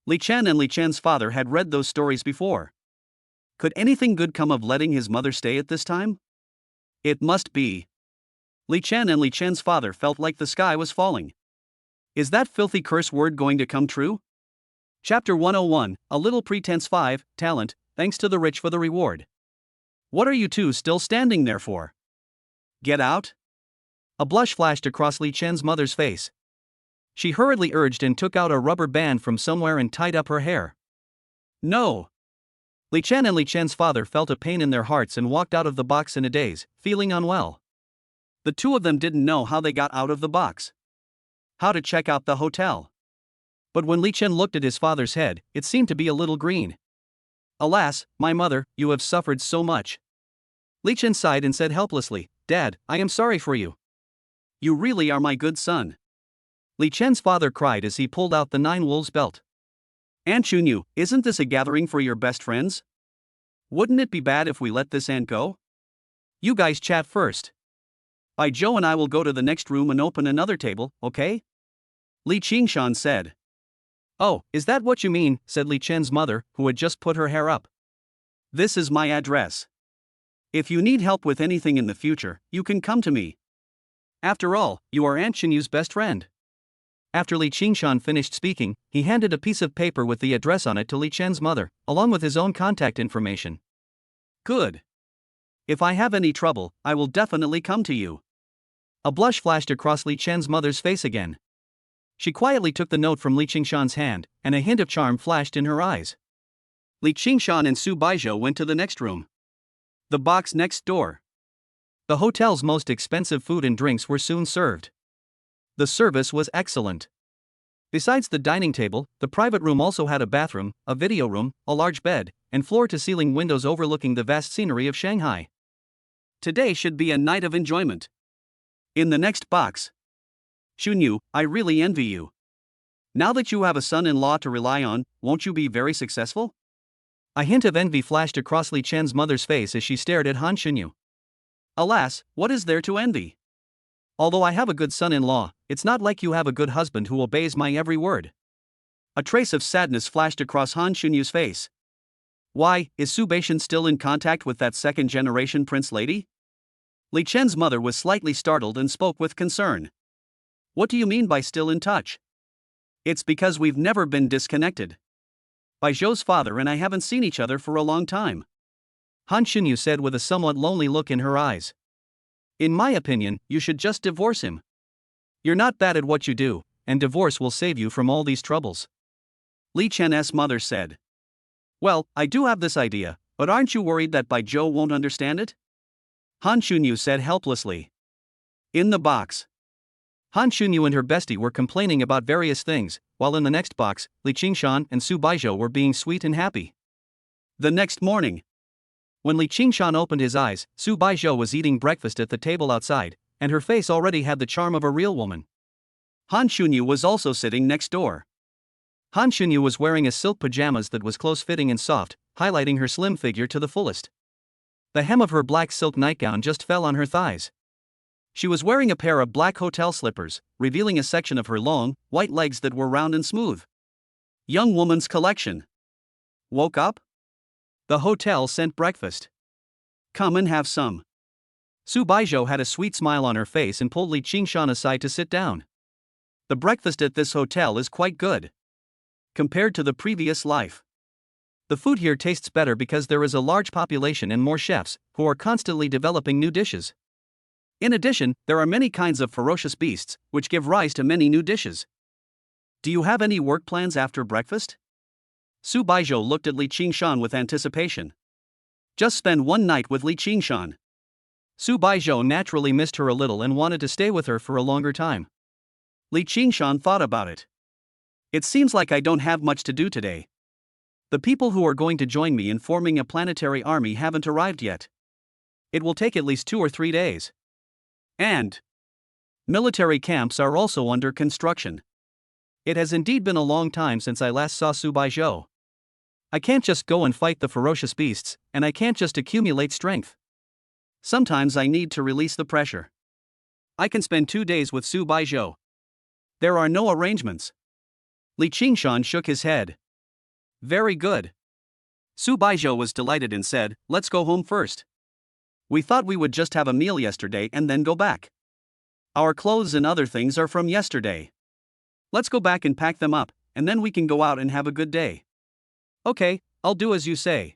Li Chen and Li Chen's father had read those stories before. Could anything good come of letting his mother stay at this time? It must be. Li Chen and Li Chen's father felt like the sky was falling. Is that filthy curse word going to come true? Chapter 101, A Little Pretense 5, Talent, Thanks to the Rich for the Reward. What are you two still standing there for? Get out? A blush flashed across Li Chen's mother's face. She hurriedly urged and took out a rubber band from somewhere and tied up her hair. No. Li Chen and Li Chen's father felt a pain in their hearts and walked out of the box in a daze, feeling unwell. The two of them didn't know how they got out of the box. How to check out the hotel. But when Li Chen looked at his father's head, it seemed to be a little green. Alas, my mother, you have suffered so much. Li Chen sighed and said helplessly, Dad, I am sorry for you. You really are my good son. Li Chen's father cried as he pulled out the 9 wolves belt. Aunt Chunyu, isn't this a gathering for your best friends? Wouldn't it be bad if we let this aunt go? You guys chat first. Baizhou and I will go to the next room and open another table, okay? Li Qingshan said. Oh, is that what you mean? Said Li Chen's mother, who had just put her hair up. This is my address. If you need help with anything in the future, you can come to me. After all, you are Aunt Chinyu's best friend. After Li Qingshan finished speaking, he handed a piece of paper with the address on it to Li Chen's mother, along with his own contact information. Good. If I have any trouble, I will definitely come to you. A blush flashed across Li Chen's mother's face again. She quietly took the note from Li Qingshan's hand, and a hint of charm flashed in her eyes. Li Qingshan and Su Baizhou went to the next room. The box next door. The hotel's most expensive food and drinks were soon served. The service was excellent. Besides the dining table, the private room also had a bathroom, a video room, a large bed, and floor-to-ceiling windows overlooking the vast scenery of Shanghai. Today should be a night of enjoyment. In the next box. Chunyu, I really envy you. Now that you have a son-in-law to rely on, won't you be very successful? A hint of envy flashed across Li Chen's mother's face as she stared at Han Chunyu. Alas, what is there to envy? Although I have a good son-in-law, it's not like you have a good husband who obeys my every word. A trace of sadness flashed across Han Chunyu's face. Why, is Su Baizhou still in contact with that second-generation prince lady? Li Chen's mother was slightly startled and spoke with concern. What do you mean by still in touch? It's because we've never been disconnected. Baizhou's father and I haven't seen each other for a long time. Han Chunyu said with a somewhat lonely look in her eyes. In my opinion, you should just divorce him. You're not bad at what you do, and divorce will save you from all these troubles. Li Chen's mother said. Well, I do have this idea, but aren't you worried that Baizhou won't understand it? Han Chunyu said helplessly. In the box. Han Chunyu and her bestie were complaining about various things, while in the next box, Li Qingshan and Su Baizhou were being sweet and happy. The next morning. When Li Qingshan opened his eyes, Su Baizhou was eating breakfast at the table outside, and her face already had the charm of a real woman. Han Chunyu was also sitting next door. Han Chunyu was wearing a silk pajamas that was close-fitting and soft, highlighting her slim figure to the fullest. The hem of her black silk nightgown just fell on her thighs. She was wearing a pair of black hotel slippers, revealing a section of her long, white legs that were round and smooth. Young woman's collection. Woke up? The hotel sent breakfast. Come and have some. Su Baizhou had a sweet smile on her face and pulled Li Qingshan aside to sit down. The breakfast at this hotel is quite good. Compared to the previous life. The food here tastes better because there is a large population and more chefs, who are constantly developing new dishes. In addition, there are many kinds of ferocious beasts, which give rise to many new dishes. Do you have any work plans after breakfast? Su Baizhou looked at Li Qingshan with anticipation. Just spend one night with Li Qingshan. Su Baizhou naturally missed her a little and wanted to stay with her for a longer time. Li Qingshan thought about it. It seems like I don't have much to do today. The people who are going to join me in forming a planetary army haven't arrived yet. It will take at least 2 or 3 days. And military camps are also under construction. It has indeed been a long time since I last saw Su Baizhou. I can't just go and fight the ferocious beasts, and I can't just accumulate strength. Sometimes I need to release the pressure. I can spend 2 days with Su Baizhou. There are no arrangements. Li Qingshan shook his head. Very good. Su Baizhou was delighted and said, let's go home first. We thought we would just have a meal yesterday and then go back. Our clothes and other things are from yesterday. Let's go back and pack them up, and then we can go out and have a good day. Okay, I'll do as you say.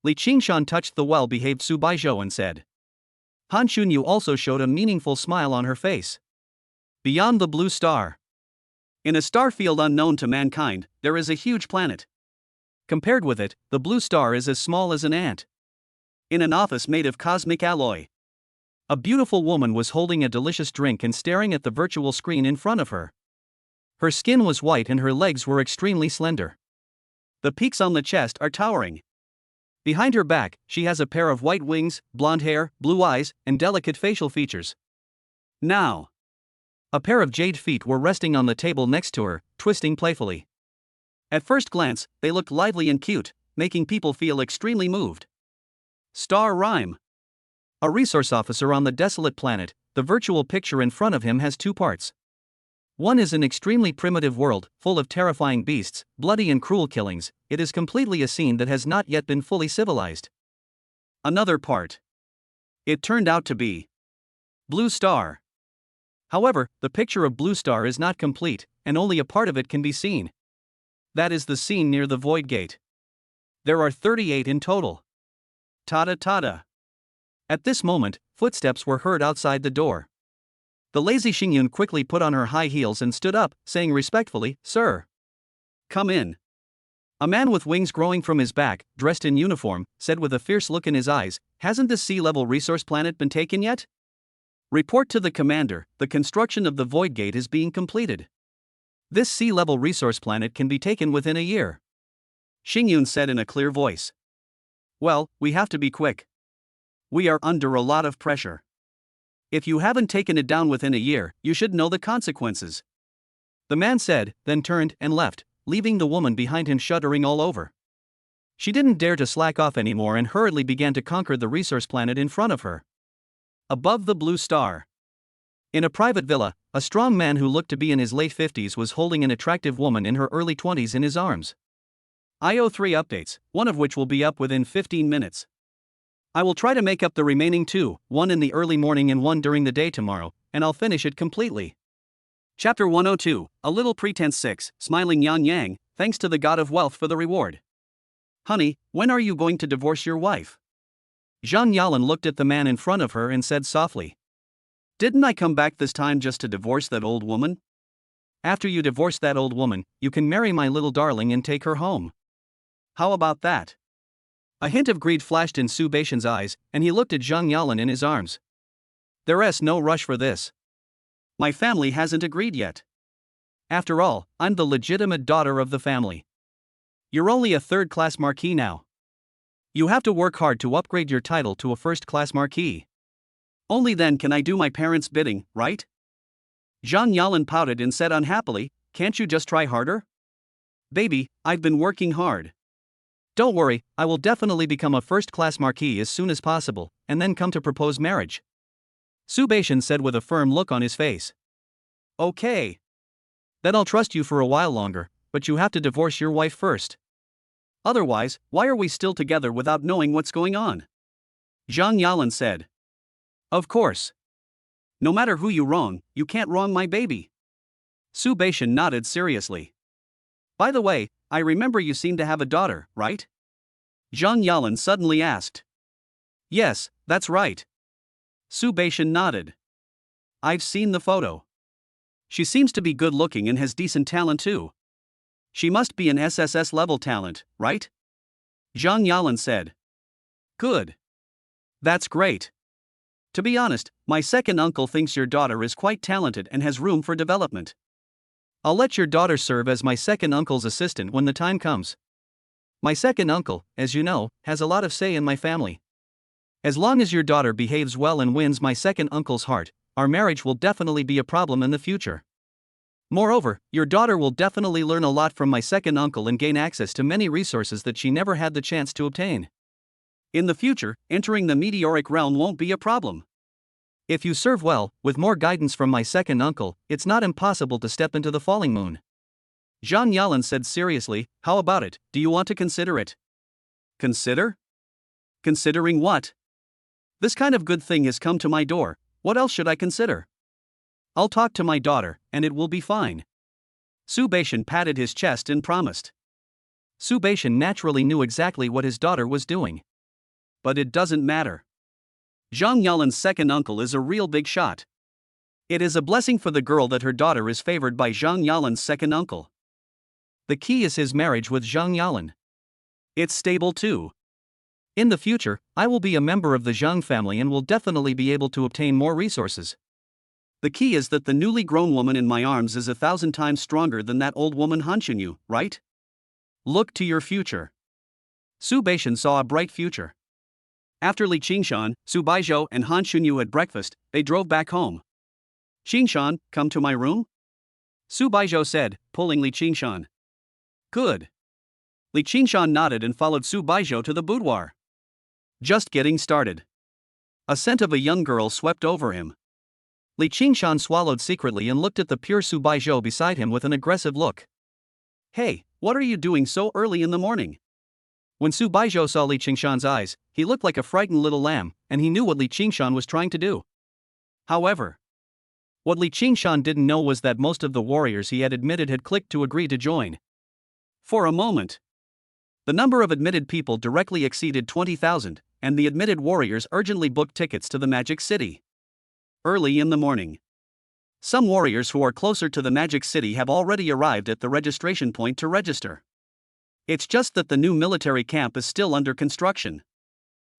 Li Qingshan touched the well-behaved Su Baizhou and said. Han Xunyu also showed a meaningful smile on her face. Beyond the blue star. In a star field unknown to mankind, there is a huge planet. Compared with it, the blue star is as small as an ant. In an office made of cosmic alloy, a beautiful woman was holding a delicious drink and staring at the virtual screen in front of her. Her skin was white and her legs were extremely slender. The peaks on the chest are towering. Behind her back, she has a pair of white wings, blonde hair, blue eyes, and delicate facial features. Now, a pair of jade feet were resting on the table next to her, twisting playfully. At first glance, they looked lively and cute, making people feel extremely moved. Star rhyme. A resource officer on the desolate planet, the virtual picture in front of him has 2 parts. One is an extremely primitive world, full of terrifying beasts, bloody and cruel killings. It is completely a scene that has not yet been fully civilized. Another part. It turned out to be Blue Star. However, the picture of Blue Star is not complete, and only a part of it can be seen. That is the scene near the Void Gate. There are 38 in total. Tada tada. At this moment, footsteps were heard outside the door. The lazy Xingyun quickly put on her high heels and stood up, saying respectfully, Sir. Come in. A man with wings growing from his back, dressed in uniform, said with a fierce look in his eyes, Hasn't the sea-level resource planet been taken yet? Report to the commander, the construction of the Void Gate is being completed. This sea-level resource planet can be taken within a year. Xingyun said in a clear voice. Well, we have to be quick. We are under a lot of pressure. If you haven't taken it down within a year, you should know the consequences. The man said, then turned and left, leaving the woman behind him shuddering all over. She didn't dare to slack off anymore and hurriedly began to conquer the resource planet in front of her. Above the blue star. In a private villa, a strong man who looked to be in his late 50s was holding an attractive woman in her early 20s in his arms. IO3 updates, one of which will be up within 15 minutes. I will try to make up the remaining 2, one in the early morning and one during the day tomorrow, and I'll finish it completely. Chapter 102, A Little Pretense 6, Smiling Yan Yang, thanks to the God of Wealth for the reward. Honey, when are you going to divorce your wife? Zhang Yalan looked at the man in front of her and said softly. Didn't I come back this time just to divorce that old woman? After you divorce that old woman, you can marry my little darling and take her home. How about that? A hint of greed flashed in Su Baizhou's eyes, and he looked at Zhang Yalan in his arms. There's no rush for this. My family hasn't agreed yet. After all, I'm the legitimate daughter of the family. You're only a third-class marquis now. You have to work hard to upgrade your title to a first-class marquis. Only then can I do my parents' bidding, right? Zhang Yalan pouted and said unhappily, Can't you just try harder? Baby, I've been working hard. Don't worry, I will definitely become a first-class marquis as soon as possible, and then come to propose marriage. Su Baizhou said with a firm look on his face. Okay. Then I'll trust you for a while longer, but you have to divorce your wife first. Otherwise, why are we still together without knowing what's going on? Zhang Yalan said. Of course. No matter who you wrong, you can't wrong my baby. Su Baizhou nodded seriously. By the way, I remember you seem to have a daughter, right? Zhang Yalan suddenly asked. Yes, that's right. Su Baizhou nodded. I've seen the photo. She seems to be good looking and has decent talent too. She must be an SSS level talent, right? Zhang Yalan said. Good. That's great. To be honest, my second uncle thinks your daughter is quite talented and has room for development. I'll let your daughter serve as my second uncle's assistant when the time comes. My second uncle, as you know, has a lot of say in my family. As long as your daughter behaves well and wins my second uncle's heart, our marriage will definitely be a problem in the future. Moreover, your daughter will definitely learn a lot from my second uncle and gain access to many resources that she never had the chance to obtain. In the future, entering the meteoric realm won't be a problem. If you serve well, with more guidance from my second uncle, it's not impossible to step into the falling moon. Zhang Yalan said seriously, how about it, do you want to consider it? Consider? Considering what? This kind of good thing has come to my door, what else should I consider? I'll talk to my daughter, and it will be fine. Su Baizhou patted his chest and promised. Su Baizhou naturally knew exactly what his daughter was doing. But it doesn't matter. Zhang Yalan's second uncle is a real big shot. It is a blessing for the girl that her daughter is favored by Zhang Yalan's second uncle. The key is his marriage with Zhang Yalan. It's stable too. In the future, I will be a member of the Zhang family and will definitely be able to obtain more resources. The key is that the newly grown woman in my arms is 1,000 times stronger than that old woman Han Xunyu, right? Look to your future. Su Baizhou saw a bright future. After Li Qingshan, Su Baizhou and Han Xunyu had breakfast, they drove back home. Qingshan, come to my room? Su Baizhou said, pulling Li Qingshan. Good. Li Qingshan nodded and followed Su Baizhou to the boudoir. Just getting started. A scent of a young girl swept over him. Li Qingshan swallowed secretly and looked at the pure Su Baizhou beside him with an aggressive look. Hey, what are you doing so early in the morning? When Su Baizhou saw Li Qingshan's eyes, he looked like a frightened little lamb, and he knew what Li Qingshan was trying to do. However, what Li Qingshan didn't know was that most of the warriors he had admitted had clicked to agree to join. For a moment, the number of admitted people directly exceeded 20,000, and the admitted warriors urgently booked tickets to the Magic City. Early in the morning, some warriors who are closer to the Magic City have already arrived at the registration point to register. It's just that the new military camp is still under construction.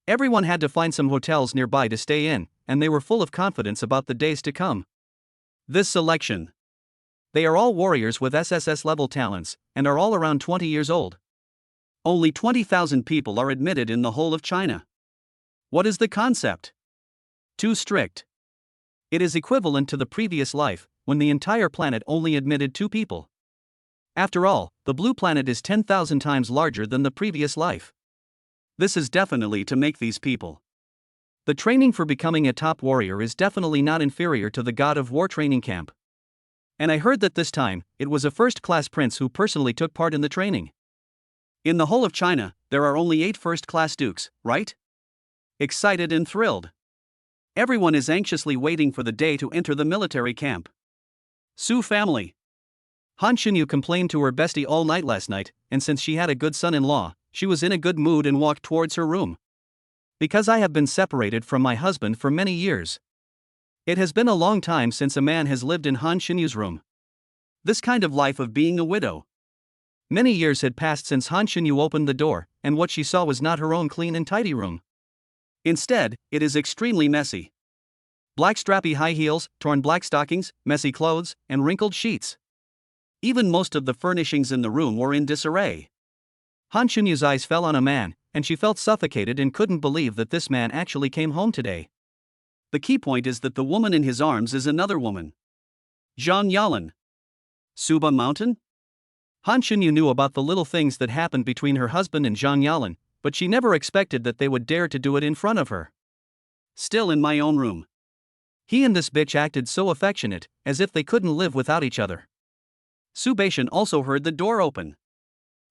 Everyone had to find some hotels nearby to stay in, and they were full of confidence about the days to come. This selection. They are all warriors with SSS level talents, and are all around 20 years old. Only 20,000 people are admitted in the whole of China. What is the concept? Too strict. It is equivalent to the previous life, when the entire planet only admitted 2 people. After all, the blue planet is 10,000 times larger than the previous life. This is definitely to make these people. The training for becoming a top warrior is definitely not inferior to the God of War training camp. And I heard that this time, it was a first-class prince who personally took part in the training. In the whole of China, there are only 8 first-class dukes, right? Excited and thrilled. Everyone is anxiously waiting for the day to enter the military camp. Su family. Han Xunyu complained to her bestie all night last night, and since she had a good son-in-law, she was in a good mood and walked towards her room. Because I have been separated from my husband for many years. It has been a long time since a man has lived in Han Xunyu's room. This kind of life of being a widow. Many years had passed since Han Xunyu opened the door, and what she saw was not her own clean and tidy room. Instead, it is extremely messy. Black strappy high heels, torn black stockings, messy clothes, and wrinkled sheets. Even most of the furnishings in the room were in disarray. Han Xunyu's eyes fell on a man, and she felt suffocated and couldn't believe that this man actually came home today. The key point is that the woman in his arms is another woman. Zhang Yalan. Suba Mountain? Han Xunyu knew about the little things that happened between her husband and Zhang Yalan, but she never expected that they would dare to do it in front of her. Still in my own room. He and this bitch acted so affectionate, as if they couldn't live without each other. Su Baizhou also heard the door open.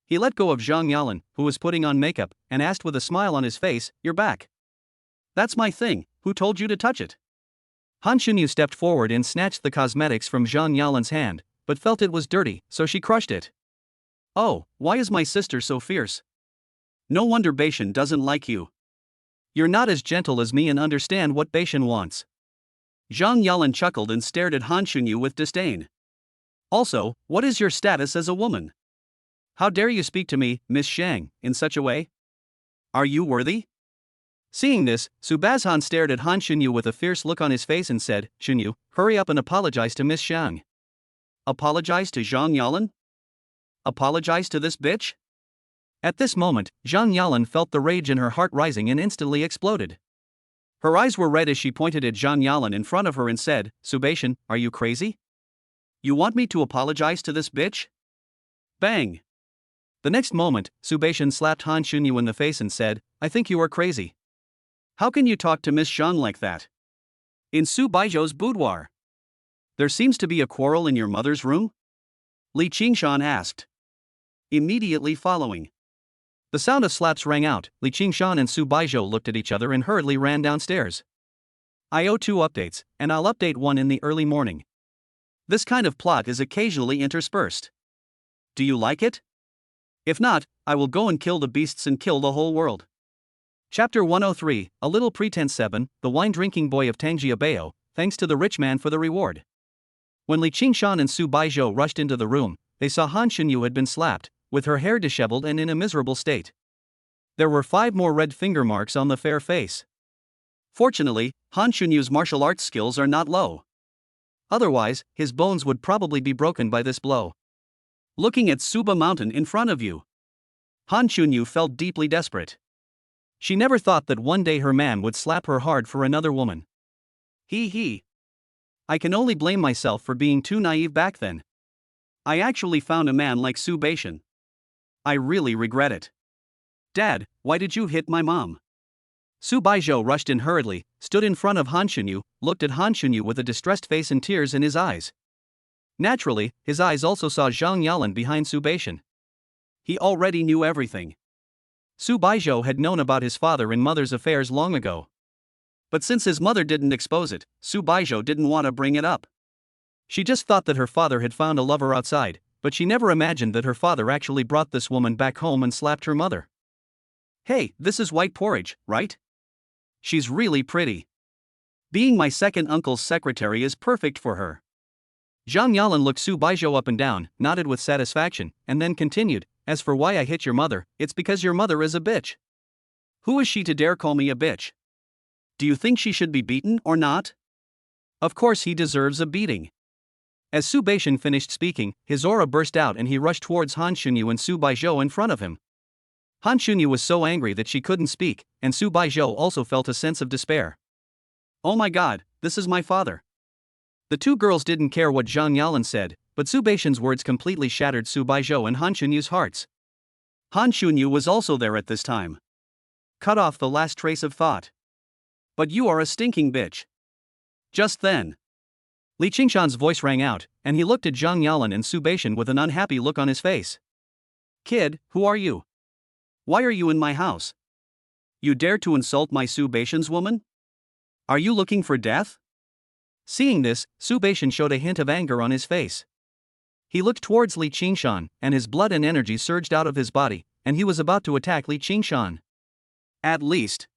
He let go of Zhang Yalan, who was putting on makeup, and asked with a smile on his face, "You're back." "That's my thing, who told you to touch it?" Han Xunyu stepped forward and snatched the cosmetics from Zhang Yalan's hand, but felt it was dirty, so she crushed it. "Oh, why is my sister so fierce? No wonder Baishan doesn't like you. You're not as gentle as me and understand what Baishan wants." Zhang Yalan chuckled and stared at Han Xunyu with disdain. "Also, what is your status as a woman? How dare you speak to me, Miss Shang, in such a way? Are you worthy?" Seeing this, Su Baizhou stared at Han Xunyu with a fierce look on his face and said, "Xunyu, hurry up and apologize to Miss Shang." Apologize to Zhang Yalan? Apologize to this bitch? At this moment, Zhang Yalan felt the rage in her heart rising and instantly exploded. Her eyes were red as she pointed at Zhang Yalan in front of her and said, "Su Baizhou, are you crazy? You want me to apologize to this bitch? Bang! The next moment, Su Baizhou slapped Han Shunyu in the face and said, I think you are crazy. How can you talk to Miss Zhang like that? In Su Baizhou's boudoir. There seems to be a quarrel in your mother's room? Li Qingshan asked. Immediately following. The sound of slaps rang out. Li Qingshan and Su Baizhou looked at each other and hurriedly ran downstairs. I owe 2 updates, and I'll update one in the early morning. This kind of plot is occasionally interspersed. Do you like it? If not, I will go and kill the beasts and kill the whole world. Chapter 103, A Little Pretense 7, The Wine-Drinking Boy of Su, thanks to the rich man for the reward. When Li Qingshan and Su Baizhou rushed into the room, they saw Han Shunyu had been slapped, with her hair disheveled and in a miserable state. There were 5 more red finger marks on the fair face. Fortunately, Han Shunyu's martial arts skills are not low. Otherwise, his bones would probably be broken by this blow. Looking at Suba Mountain in front of you, Han Shunyu felt deeply desperate. She never thought that one day her man would slap her hard for another woman. He. I can only blame myself for being too naive back then. I actually found a man like Su Baizhou. I really regret it. Dad, why did you hit my mom? Su Baizhou rushed in hurriedly, stood in front of Han Shunyu, looked at Han Shunyu with a distressed face and tears in his eyes. Naturally, his eyes also saw Zhang Yalan behind Su Baizhou. He already knew everything. Su Baizhou had known about his father and mother's affairs long ago. But since his mother didn't expose it, Su Baizhou didn't want to bring it up. She just thought that her father had found a lover outside, but she never imagined that her father actually brought this woman back home and slapped her mother. Hey, this is white porridge, right? She's really pretty. Being my second uncle's secretary is perfect for her. Zhang Yalan looked Su Baizhou up and down, nodded with satisfaction, and then continued, as for why I hit your mother, it's because your mother is a bitch. Who is she to dare call me a bitch? Do you think she should be beaten or not? Of course he deserves a beating. As Su Baizhou finished speaking, his aura burst out and he rushed towards Han Shunyu and Su Baizhou in front of him. Han Shunyu was so angry that she couldn't speak, and Su Baizhou also felt a sense of despair. Oh my god, this is my father. The 2 girls didn't care what Zhang Yalan said, but Su Baizhou's words completely shattered Su Baizhou and Han Shunyu's hearts. Han Shunyu was also there at this time. Cut off the last trace of thought. But you are a stinking bitch. Just then, Li Qingshan's voice rang out, and he looked at Zhang Yalan and Su Baizhou with an unhappy look on his face. Kid, who are you? Why are you in my house? You dare to insult my Su Baizhou's woman? Are you looking for death? Seeing this, Su Baizhou showed a hint of anger on his face. He looked towards Li Qingshan, and his blood and energy surged out of his body, and he was about to attack Li Qingshan. At least,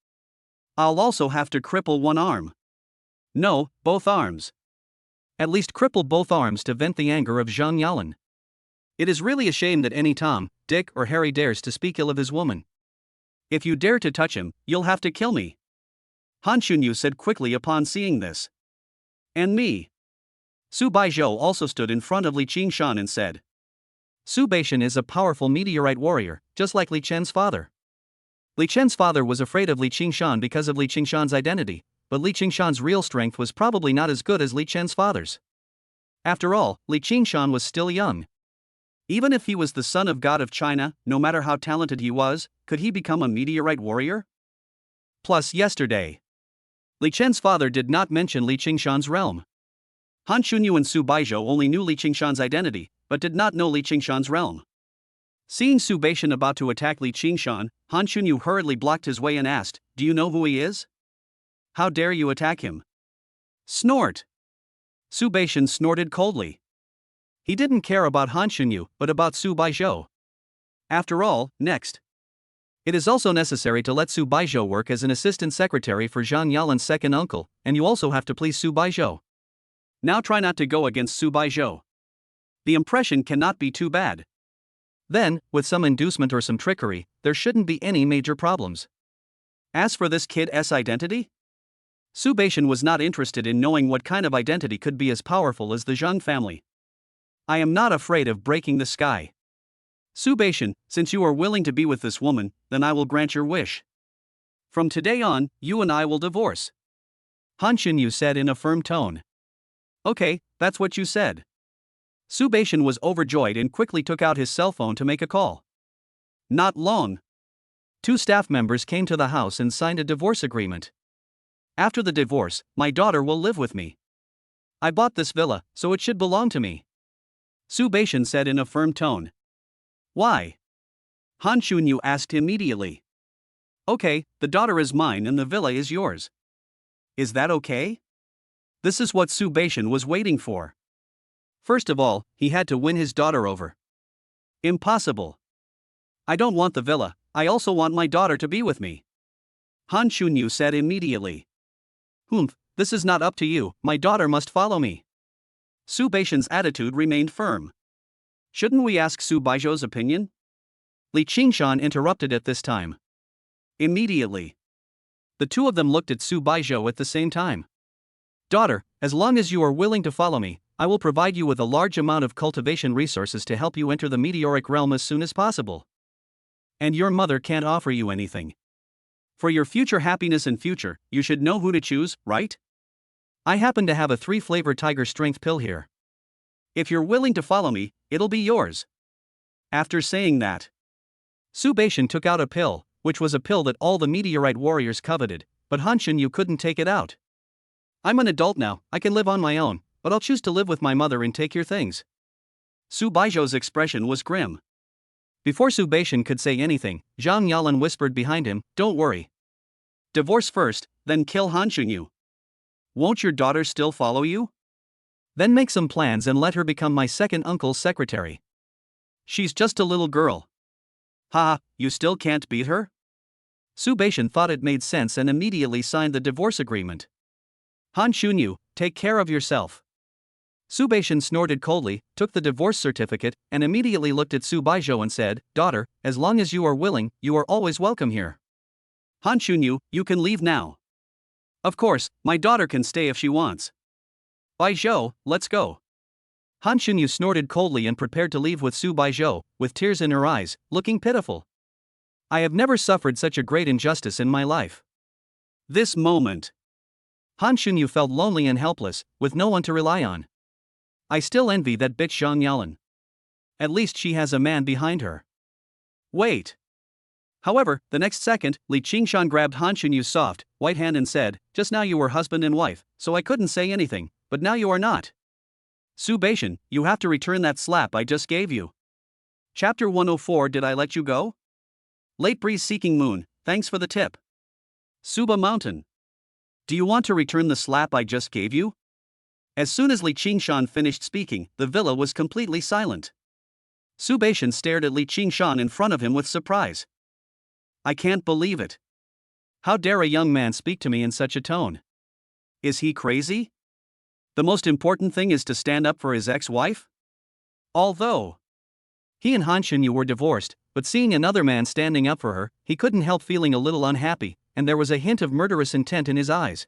I'll also have to cripple one arm. No, both arms. At least cripple both arms to vent the anger of Zhang Yalan. It is really a shame that any Tom, Dick or Harry dares to speak ill of his woman. If you dare to touch him, you'll have to kill me. Han Shunyu said quickly upon seeing this. And me. Su Baizhou also stood in front of Li Qingshan and said. Su Baizhou is a powerful meteorite warrior, just like Li Chen's father. Li Chen's father was afraid of Li Qingshan because of Li Qingshan's identity, but Li Qingshan's real strength was probably not as good as Li Chen's father's. After all, Li Qingshan was still young. Even if he was the son of God of China, no matter how talented he was, could he become a meteorite warrior? Plus yesterday, Li Chen's father did not mention Li Qingshan's realm. Han Shunyu and Su Baizhou only knew Li Qingshan's identity, but did not know Li Qingshan's realm. Seeing Su Baizhou about to attack Li Qingshan, Han Shunyu hurriedly blocked his way and asked, Do you know who he is? How dare you attack him? Snort! Su Baizhou snorted coldly. He didn't care about Han Shunyu, but about Su Baizhou. After all, next. It is also necessary to let Su Baizhou work as an assistant secretary for Zhang Yalan's second uncle, and you also have to please Su Baizhou. Now try not to go against Su Baizhou. The impression cannot be too bad. Then, with some inducement or some trickery, there shouldn't be any major problems. As for this kid's identity? Su Baizhou was not interested in knowing what kind of identity could be as powerful as the Zhang family. I am not afraid of breaking the sky. Su Baizhou, since you are willing to be with this woman, then I will grant your wish. From today on, you and I will divorce. Han Shunyu said in a firm tone. Okay, that's what you said. Su Baizhou was overjoyed and quickly took out his cell phone to make a call. Not long. Two staff members came to the house and signed a divorce agreement. After the divorce, my daughter will live with me. I bought this villa, so it should belong to me, Su Baizhou said in a firm tone. Why? Han Shunyu asked immediately. Okay, the daughter is mine and the villa is yours. Is that okay? This is what Su Baizhou was waiting for. First of all, he had to win his daughter over. Impossible. I don't want the villa, I also want my daughter to be with me, Han Shunyu said immediately. This is not up to you, my daughter must follow me. Su Baizhou's attitude remained firm. Shouldn't we ask Su Baizhou's opinion? Li Qingshan interrupted at this time. Immediately. The two of them looked at Su Baizhou at the same time. Daughter, as long as you are willing to follow me, I will provide you with a large amount of cultivation resources to help you enter the meteoric realm as soon as possible. And your mother can't offer you anything. For your future happiness and future, you should know who to choose, right? I happen to have a 3-flavor tiger strength pill here. If you're willing to follow me, it'll be yours. After saying that, Su Baizhou took out a pill, which was a pill that all the meteorite warriors coveted, but Han Shunyu couldn't take it out. I'm an adult now, I can live on my own, but I'll choose to live with my mother and take your things. Su Baizhou's expression was grim. Before Su Baizhou could say anything, Zhang Yalan whispered behind him, don't worry. Divorce first, then kill Han Shunyu. Won't your daughter still follow you? Then make some plans and let her become my second uncle's secretary. She's just a little girl. Ha, you still can't beat her? Su Baizhou thought it made sense and immediately signed the divorce agreement. Han Shunyu, take care of yourself. Su Baizhou snorted coldly, took the divorce certificate, and immediately looked at Su Baizhou and said, Daughter, as long as you are willing, you are always welcome here. Han Shunyu, you can leave now. Of course, my daughter can stay if she wants. Baizhou, let's go. Han Shunyu snorted coldly and prepared to leave with Su Baizhou, with tears in her eyes, looking pitiful. I have never suffered such a great injustice in my life. This moment. Han Shunyu felt lonely and helpless, with no one to rely on. I still envy that bitch Zhang Yalan. At least she has a man behind her. Wait. However, the next second, Li Qingshan grabbed Han Shunyu's soft, white hand and said, Just now you were husband and wife, so I couldn't say anything, but now you are not. Su Baizhou, you have to return that slap I just gave you. Chapter 104 Did I let you go? Late breeze seeking moon, thanks for the tip. Suba Mountain. Do you want to return the slap I just gave you? As soon as Li Qingshan finished speaking, the villa was completely silent. Su Baizhou stared at Li Qingshan in front of him with surprise. I can't believe it. How dare a young man speak to me in such a tone? Is he crazy? The most important thing is to stand up for his ex-wife? Although he and Han Shunyu were divorced, but seeing another man standing up for her, he couldn't help feeling a little unhappy, and there was a hint of murderous intent in his eyes.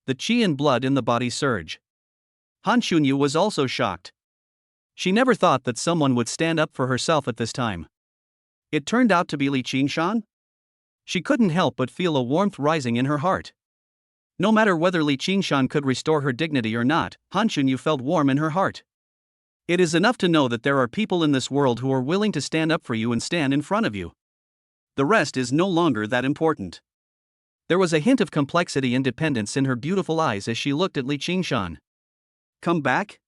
The qi and blood in the body surge. Han Shunyu was also shocked. She never thought that someone would stand up for herself at this time. It turned out to be Li Qingshan? She couldn't help but feel a warmth rising in her heart. No matter whether Li Qingshan could restore her dignity or not, Han Shunyu felt warm in her heart. It is enough to know that there are people in this world who are willing to stand up for you and stand in front of you. The rest is no longer that important. There was a hint of complexity and dependence in her beautiful eyes as she looked at Li Qingshan. Come back?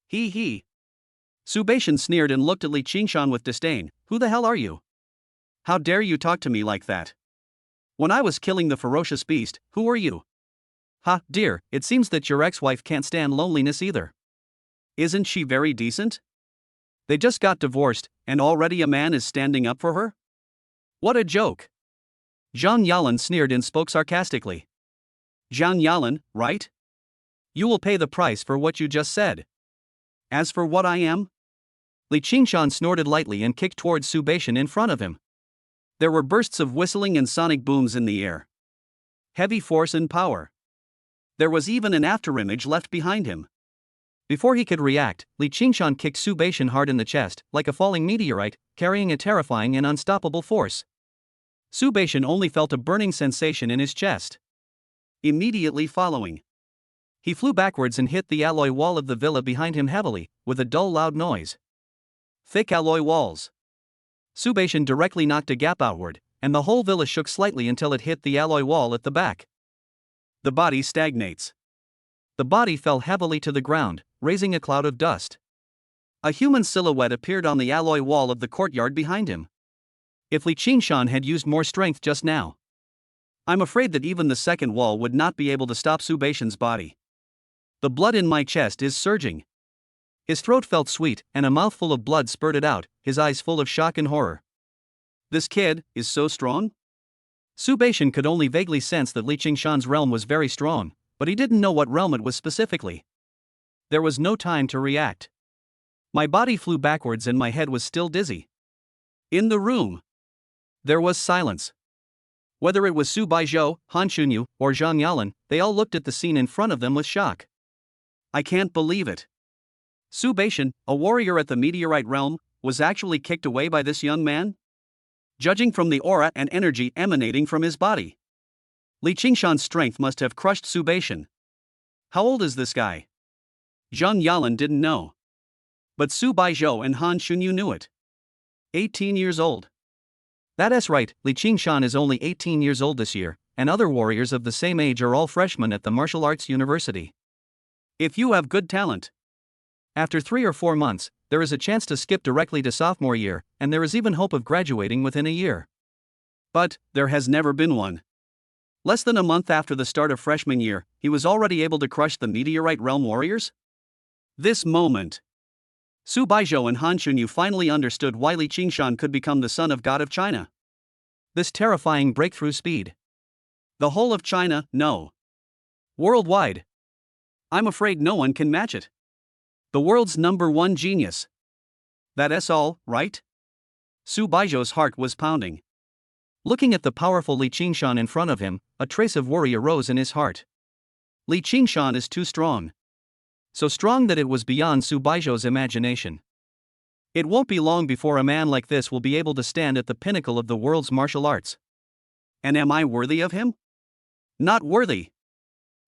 He. Su Baizhou sneered and looked at Li Qingshan with disdain. Who the hell are you? How dare you talk to me like that? When I was killing the ferocious beast, who were you? Ha, dear, it seems that your ex-wife can't stand loneliness either. Isn't she very decent? They just got divorced, and already a man is standing up for her? What a joke. Zhang Yalan sneered and spoke sarcastically. Zhang Yalan, right? You will pay the price for what you just said. As for what I am? Li Qingshan snorted lightly and kicked towards Su Baizhou in front of him. There were bursts of whistling and sonic booms in the air. Heavy force and power. There was even an afterimage left behind him. Before he could react, Li Qingshan kicked Su Baizhou hard in the chest, like a falling meteorite, carrying a terrifying and unstoppable force. Su Baizhou only felt a burning sensation in his chest. Immediately following, he flew backwards and hit the alloy wall of the villa behind him heavily, with a dull loud noise. Thick alloy walls. Su Baizhou directly knocked a gap outward, and the whole villa shook slightly until it hit the alloy wall at the back. The body stagnates. The body fell heavily to the ground, raising a cloud of dust. A human silhouette appeared on the alloy wall of the courtyard behind him. If Li Qingshan had used more strength just now, I'm afraid that even the second wall would not be able to stop Su Baizhou's body. The blood in my chest is surging. His throat felt sweet, and a mouthful of blood spurted out, his eyes full of shock and horror. This kid is so strong? Su Baizhou could only vaguely sense that Li Qingshan's realm was very strong, but he didn't know what realm it was specifically. There was no time to react. My body flew backwards and my head was still dizzy. In the room, there was silence. Whether it was Su Baizhou, Han Shunyu, or Zhang Yalan, they all looked at the scene in front of them with shock. I can't believe it. Su Baizhou, a warrior at the meteorite realm, was actually kicked away by this young man? Judging from the aura and energy emanating from his body, Li Qingshan's strength must have crushed Su Baizhou. How old is this guy? Zhang Yalan didn't know. But Su Baizhou and Han Shunyu knew it. 18 years old. That's right, Li Qingshan is only 18 years old this year, and other warriors of the same age are all freshmen at the martial arts university. If you have good talent, after 3 or 4 months, there is a chance to skip directly to sophomore year, and there is even hope of graduating within a year. But there has never been one. Less than a month after the start of freshman year, he was already able to crush the meteorite realm warriors? This moment, Su Baizhou and Han Shunyu finally understood why Li Qingshan could become the son of God of China. This terrifying breakthrough speed. The whole of China, no. Worldwide. I'm afraid no one can match it. The world's #1 genius. That's all, right? Su Baizhou's heart was pounding. Looking at the powerful Li Qingshan in front of him, a trace of worry arose in his heart. Li Qingshan is too strong. So strong that it was beyond Su Baizhou's imagination. It won't be long before a man like this will be able to stand at the pinnacle of the world's martial arts. And am I worthy of him? Not worthy.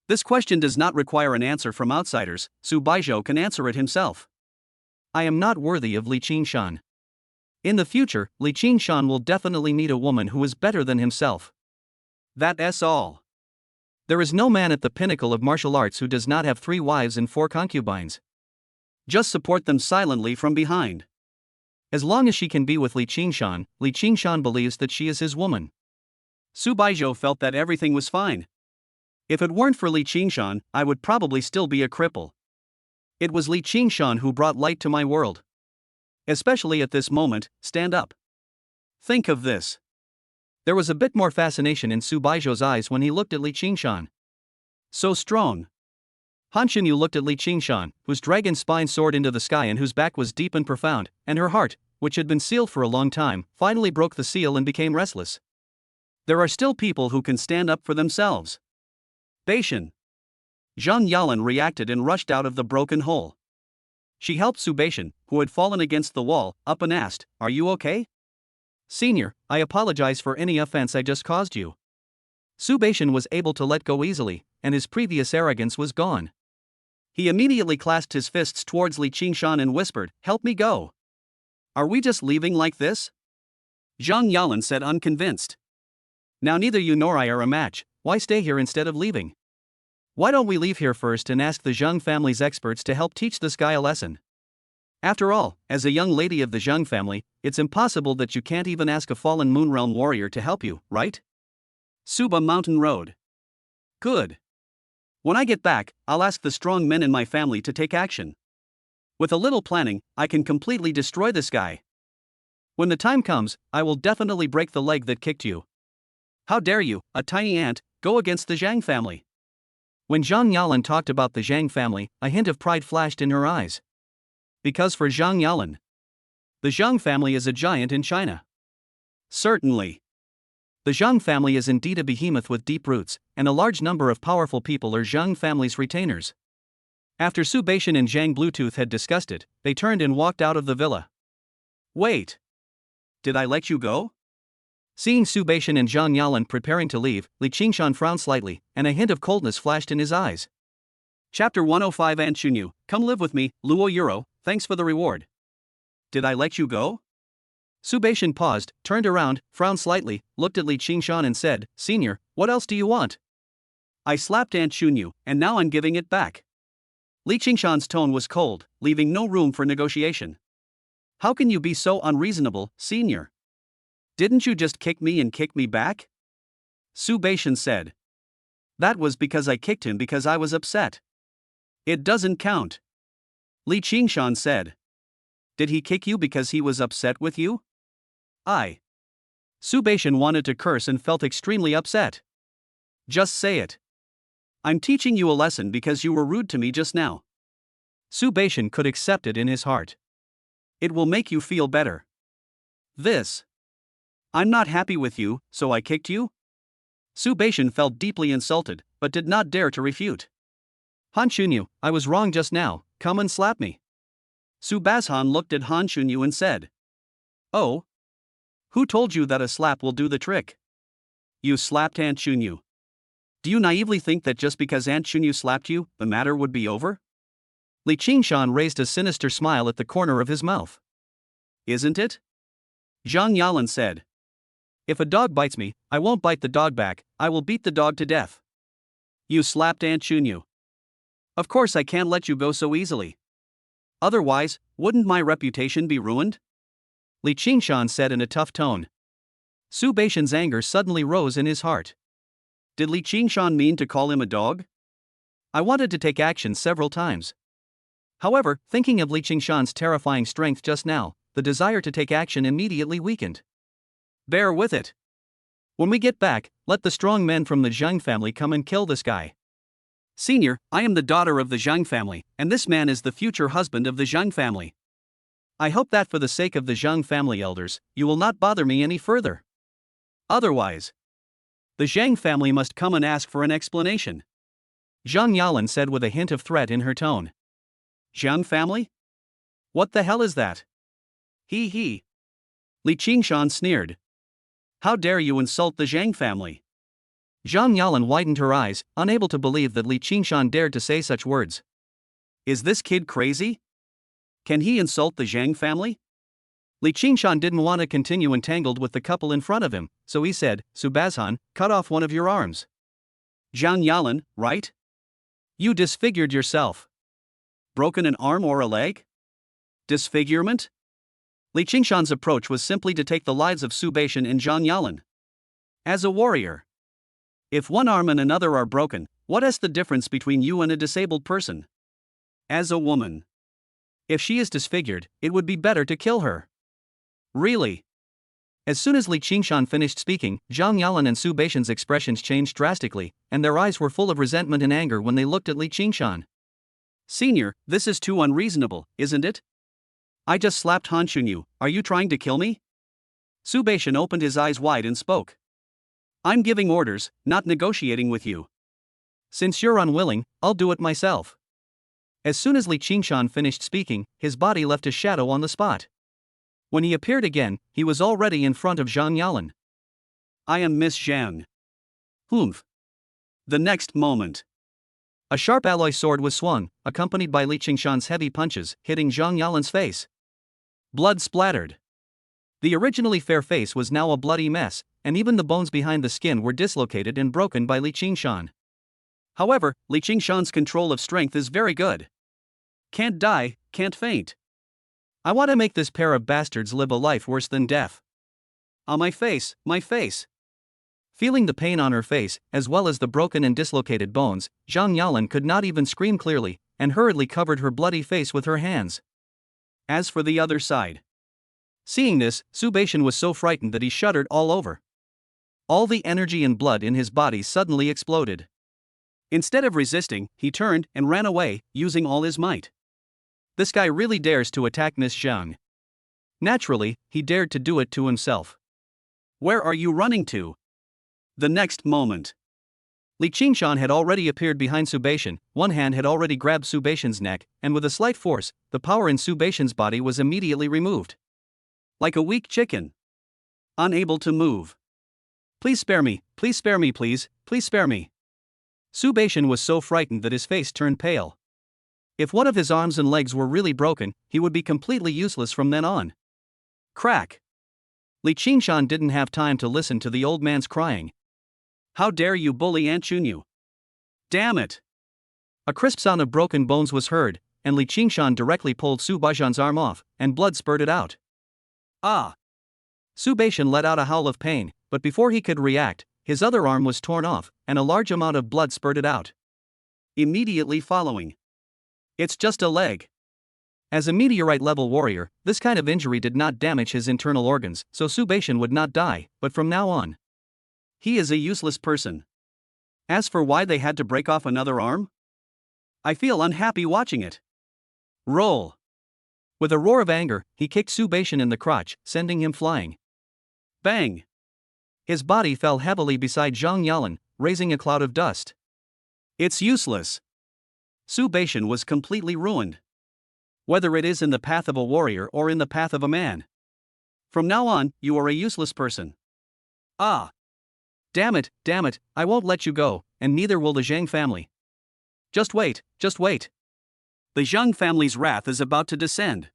This question does not require an answer from outsiders, Su Baizhou can answer it himself. I am not worthy of Li Qingshan. In the future, Li Qingshan will definitely meet a woman who is better than himself. That's all. There is no man at the pinnacle of martial arts who does not have 3 wives and 4 concubines. Just support them silently from behind. As long as she can be with Li Qingshan believes that she is his woman. Su Baizhou felt that everything was fine. If it weren't for Li Qingshan, I would probably still be a cripple. It was Li Qingshan who brought light to my world. Especially at this moment, stand up. Think of this. There was a bit more fascination in Su Baizhou's eyes when he looked at Li Qingshan. So strong. Han Shunyu looked at Li Qingshan, whose dragon spine soared into the sky and whose back was deep and profound, and her heart, which had been sealed for a long time, finally broke the seal and became restless. There are still people who can stand up for themselves. Baizhou. Zhang Yalan reacted and rushed out of the broken hole. She helped Su Baizhou, who had fallen against the wall, up and asked, "Are you okay?" "Senior, I apologize for any offense I just caused you." Su Baizhou was able to let go easily, and his previous arrogance was gone. He immediately clasped his fists towards Li Qingshan and whispered, "Help me go." "Are we just leaving like this?" Zhang Yalan said, unconvinced. "Now neither you nor I are a match, why stay here instead of leaving? Why don't we leave here first and ask the Zhang family's experts to help teach this guy a lesson? After all, as a young lady of the Zhang family, it's impossible that you can't even ask a fallen Moon Realm warrior to help you, right?" Suba Mountain Road. Good. When I get back, I'll ask the strong men in my family to take action. With a little planning, I can completely destroy this guy. When the time comes, I will definitely break the leg that kicked you. How dare you, a tiny ant, go against the Zhang family? When Zhang Yalan talked about the Zhang family, a hint of pride flashed in her eyes. Because for Zhang Yalan, the Zhang family is a giant in China. Certainly. The Zhang family is indeed a behemoth with deep roots, and a large number of powerful people are Zhang family's retainers. After Su Baizhou and Zhang Bluetooth had discussed it, they turned and walked out of the villa. Wait. Did I let you go? Seeing Su Baizhou and Zhang Yalan preparing to leave, Li Qingshan frowned slightly, and a hint of coldness flashed in his eyes. Chapter 105 Aunt Shunyu, come live with me, Luo Euro, thanks for the reward. Did I let you go? Su Baizhou paused, turned around, frowned slightly, looked at Li Qingshan and said, Senior, what else do you want? I slapped Aunt Chunyu, and now I'm giving it back. Li Qingshan's tone was cold, leaving no room for negotiation. How can you be so unreasonable, Senior? Didn't you just kick me and kick me back? Su Baizhou said. That was because I kicked him because I was upset. It doesn't count. Li Qingshan said. Did he kick you because he was upset with you? Su Baizhou wanted to curse and felt extremely upset. Just say it. I'm teaching you a lesson because you were rude to me just now. Su Baizhou could accept it in his heart. It will make you feel better. I'm not happy with you, so I kicked you? Su Baizhou felt deeply insulted, but did not dare to refute. Han Chunyu, I was wrong just now, come and slap me. Su Baizhou looked at Han Chunyu and said. Oh? Who told you that a slap will do the trick? You slapped Aunt Chunyu. Do you naively think that just because Aunt Chunyu slapped you, the matter would be over? Li Qingshan raised a sinister smile at the corner of his mouth. Isn't it? Zhang Yalan said. If a dog bites me, I won't bite the dog back, I will beat the dog to death. You slapped Aunt Chunyu. Of course I can't let you go so easily. Otherwise, wouldn't my reputation be ruined? Li Qingshan said in a tough tone. Su Baizhou's anger suddenly rose in his heart. Did Li Qingshan mean to call him a dog? I wanted to take action several times. However, thinking of Li Qingshan's terrifying strength just now, the desire to take action immediately weakened. Bear with it. When we get back, let the strong men from the Zhang family come and kill this guy. Senior, I am the daughter of the Zhang family, and this man is the future husband of the Zhang family. I hope that for the sake of the Zhang family elders, you will not bother me any further. Otherwise, the Zhang family must come and ask for an explanation. Zhang Yalan said with a hint of threat in her tone. Zhang family? What the hell is that? He. Li Qingshan sneered. How dare you insult the Zhang family? Zhang Yalan widened her eyes, unable to believe that Li Qingshan dared to say such words. Is this kid crazy? Can he insult the Zhang family? Li Qingshan didn't want to continue entangled with the couple in front of him, so he said, Su Baizhou, cut off one of your arms. Zhang Yalan, right? You disfigured yourself. Broken an arm or a leg? Disfigurement? Li Qingshan's approach was simply to take the lives of Su Baizhou and Zhang Yalan. As a warrior. If one arm and another are broken, what is the difference between you and a disabled person? As a woman. If she is disfigured, it would be better to kill her. Really? As soon as Li Qingshan finished speaking, Zhang Yalan and Su Baizhou's expressions changed drastically, and their eyes were full of resentment and anger when they looked at Li Qingshan. Senior, this is too unreasonable, isn't it? I just slapped Han Chunyu, are you trying to kill me? Su Baizhou opened his eyes wide and spoke. I'm giving orders, not negotiating with you. Since you're unwilling, I'll do it myself. As soon as Li Qingshan finished speaking, his body left a shadow on the spot. When he appeared again, he was already in front of Zhang Yalan. I am Miss Zhang. Humph. The next moment. A sharp alloy sword was swung, accompanied by Li Qingshan's heavy punches, hitting Zhang Yalan's face. Blood splattered. The originally fair face was now a bloody mess, and even the bones behind the skin were dislocated and broken by Li Qingshan. However, Li Qingshan's control of strength is very good. Can't die, can't faint. I want to make this pair of bastards live a life worse than death. On my face, my face. Feeling the pain on her face, as well as the broken and dislocated bones, Zhang Yalan could not even scream clearly, and hurriedly covered her bloody face with her hands. As for the other side. Seeing this, Su Baizhou was so frightened that he shuddered all over. All the energy and blood in his body suddenly exploded. Instead of resisting, he turned and ran away, using all his might. This guy really dares to attack Miss Zhang. Naturally, he dared to do it to himself. Where are you running to? The next moment. Li Qingshan had already appeared behind Su Baizhou, one hand had already grabbed Su Baizhou's neck, and with a slight force, the power in Su Baizhou's body was immediately removed. Like a weak chicken. Unable to move. Please spare me, please spare me, please spare me. Su Baizhou was so frightened that his face turned pale. If one of his arms and legs were really broken, he would be completely useless from then on. Crack! Li Qingshan didn't have time to listen to the old man's crying. How dare you bully Aunt Chunyu? Damn it! A crisp sound of broken bones was heard, and Li Qingshan directly pulled Su Baizhou's arm off, and blood spurted out. Ah! Su Baizhou let out a howl of pain, but before he could react, his other arm was torn off, and a large amount of blood spurted out. Immediately following. It's just a leg. As a meteorite-level warrior, this kind of injury did not damage his internal organs, so Su Baizhou would not die, but from now on, he is a useless person. As for why they had to break off another arm? I feel unhappy watching it. Roll! With a roar of anger, he kicked Su Baizhou in the crotch, sending him flying. Bang! His body fell heavily beside Zhang Yalan, raising a cloud of dust. It's useless. Su Baizhou was completely ruined. Whether it is in the path of a warrior or in the path of a man. From now on, you are a useless person. Ah! Damn it, I won't let you go, and neither will the Zhang family. Just wait. The Zhang family's wrath is about to descend.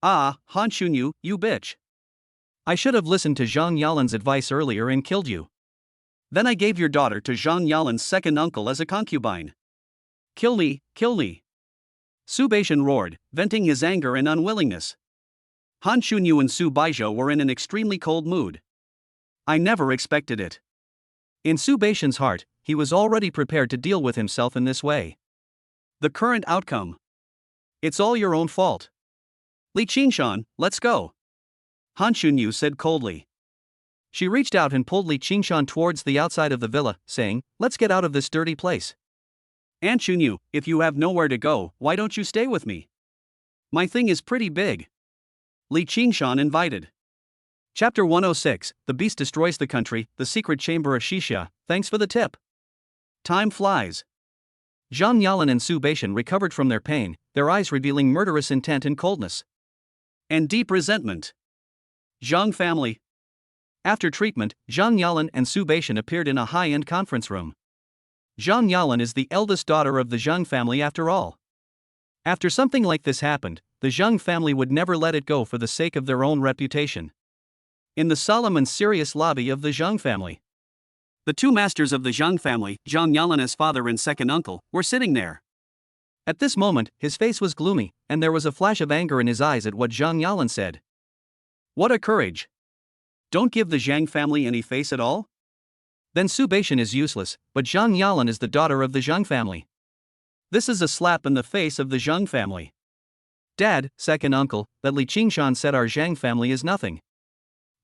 Ah, Han Chunyu, you bitch. I should have listened to Zhang Yalan's advice earlier and killed you. Then I gave your daughter to Zhang Yalan's second uncle as a concubine. Kill me. Su Baizhou roared, venting his anger and unwillingness. Han Chunyu and Su Baizhou were in an extremely cold mood. I never expected it. In Su Baizhou's heart, he was already prepared to deal with himself in this way. The current outcome. It's all your own fault. Li Qingshan, let's go. Han Chunyu said coldly. She reached out and pulled Li Qingshan towards the outside of the villa, saying, let's get out of this dirty place. Aunt Chunyu, if you have nowhere to go, why don't you stay with me? My thing is pretty big. Li Qingshan invited. Chapter 106, The Beast Destroys the Country, The Secret Chamber of Xixia, thanks for the tip. Time flies. Zhang Yalan and Su Baizhou recovered from their pain, their eyes revealing murderous intent and coldness. And deep resentment. Zhang family. After treatment, Zhang Yalan and Su Baizhou appeared in a high-end conference room. Zhang Yalan is the eldest daughter of the Zhang family after all. After something like this happened, the Zhang family would never let it go for the sake of their own reputation. In the solemn and serious lobby of the Zhang family, the two masters of the Zhang family, Zhang Yalan's father and second uncle, were sitting there. At this moment, his face was gloomy, and there was a flash of anger in his eyes at what Zhang Yalan said. What a courage! Don't give the Zhang family any face at all? Then Su Baizhou is useless, but Zhang Yalan is the daughter of the Zhang family. This is a slap in the face of the Zhang family. Dad, second uncle, that Li Qingshan said our Zhang family is nothing.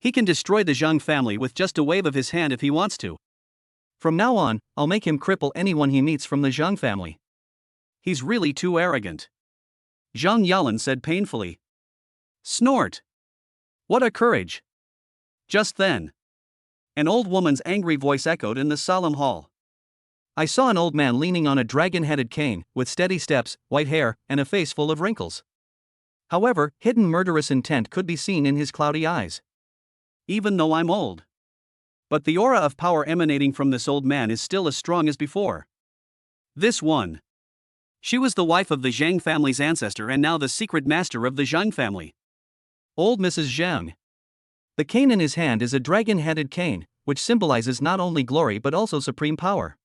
He can destroy the Zhang family with just a wave of his hand if he wants to. From now on, I'll make him cripple anyone he meets from the Zhang family. He's really too arrogant. Zhang Yalan said painfully. Snort! What a courage! Just then, an old woman's angry voice echoed in the solemn hall. I saw an old man leaning on a dragon-headed cane, with steady steps, white hair, and a face full of wrinkles. However, hidden murderous intent could be seen in his cloudy eyes. Even though I'm old. But the aura of power emanating from this old man is still as strong as before. This one. She was the wife of the Zhang family's ancestor and now the secret master of the Zhang family. Old Mrs. Zhang. The cane in his hand is a dragon-headed cane, which symbolizes not only glory but also supreme power.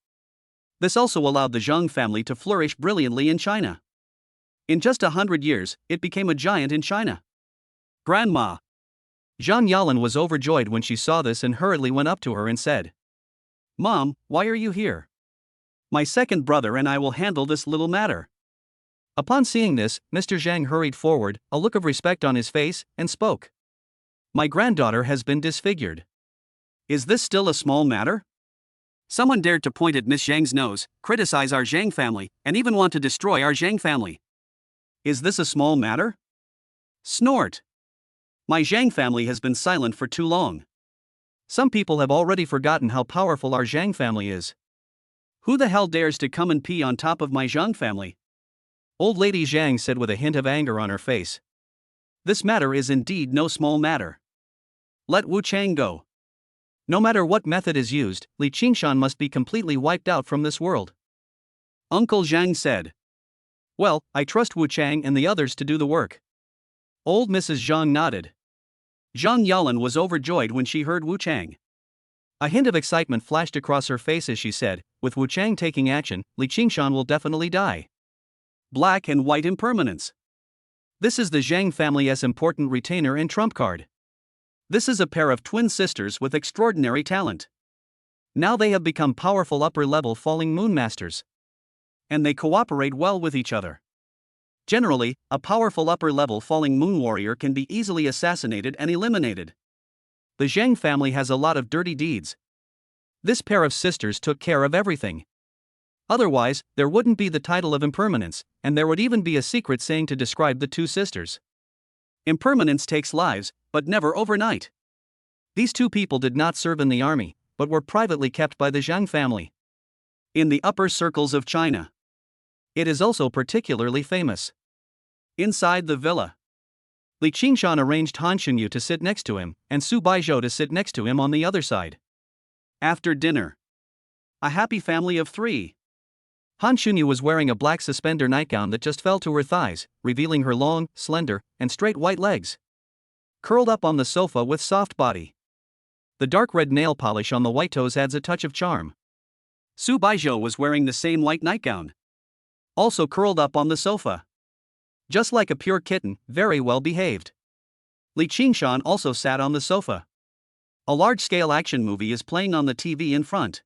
This also allowed the Zhang family to flourish brilliantly in China. In just 100 years, it became a giant in China. Grandma. Zhang Yalan was overjoyed when she saw this and hurriedly went up to her and said, Mom, why are you here? My second brother and I will handle this little matter. Upon seeing this, Mr. Zhang hurried forward, a look of respect on his face, and spoke. My granddaughter has been disfigured. Is this still a small matter? Someone dared to point at Miss Zhang's nose, criticize our Zhang family, and even want to destroy our Zhang family. Is this a small matter? Snort! My Zhang family has been silent for too long. Some people have already forgotten how powerful our Zhang family is. Who the hell dares to come and pee on top of my Zhang family? Old Lady Zhang said with a hint of anger on her face. This matter is indeed no small matter. Let Wu Chang go. No matter what method is used, Li Qingshan must be completely wiped out from this world. Uncle Zhang said. Well, I trust Wu Chang and the others to do the work. Old Mrs. Zhang nodded. Zhang Yalan was overjoyed when she heard Wu Chang. A hint of excitement flashed across her face as she said, with Wu Chang taking action, Li Qingshan will definitely die. Black and white impermanence. This is the Zhang family's important retainer and trump card. This is a pair of twin sisters with extraordinary talent. Now they have become powerful upper-level falling moon masters. And they cooperate well with each other. Generally, a powerful upper-level falling moon warrior can be easily assassinated and eliminated. The Zhang family has a lot of dirty deeds. This pair of sisters took care of everything. Otherwise, there wouldn't be the title of impermanence, and there would even be a secret saying to describe the two sisters. Impermanence takes lives, but never overnight. These two people did not serve in the army, but were privately kept by the Zhang family. In the upper circles of China. It is also particularly famous. Inside the villa, Li Qingshan arranged Han Xunyu to sit next to him, and Su Baizhou to sit next to him on the other side. After dinner, a happy family of three. Han Xunyu was wearing a black suspender nightgown that just fell to her thighs, revealing her long, slender, and straight white legs. Curled up on the sofa with soft body. The dark red nail polish on the white toes adds a touch of charm. Su Baizhou was wearing the same white nightgown. Also curled up on the sofa. Just like a pure kitten, very well behaved. Li Qingshan also sat on the sofa. A large-scale action movie is playing on the TV in front.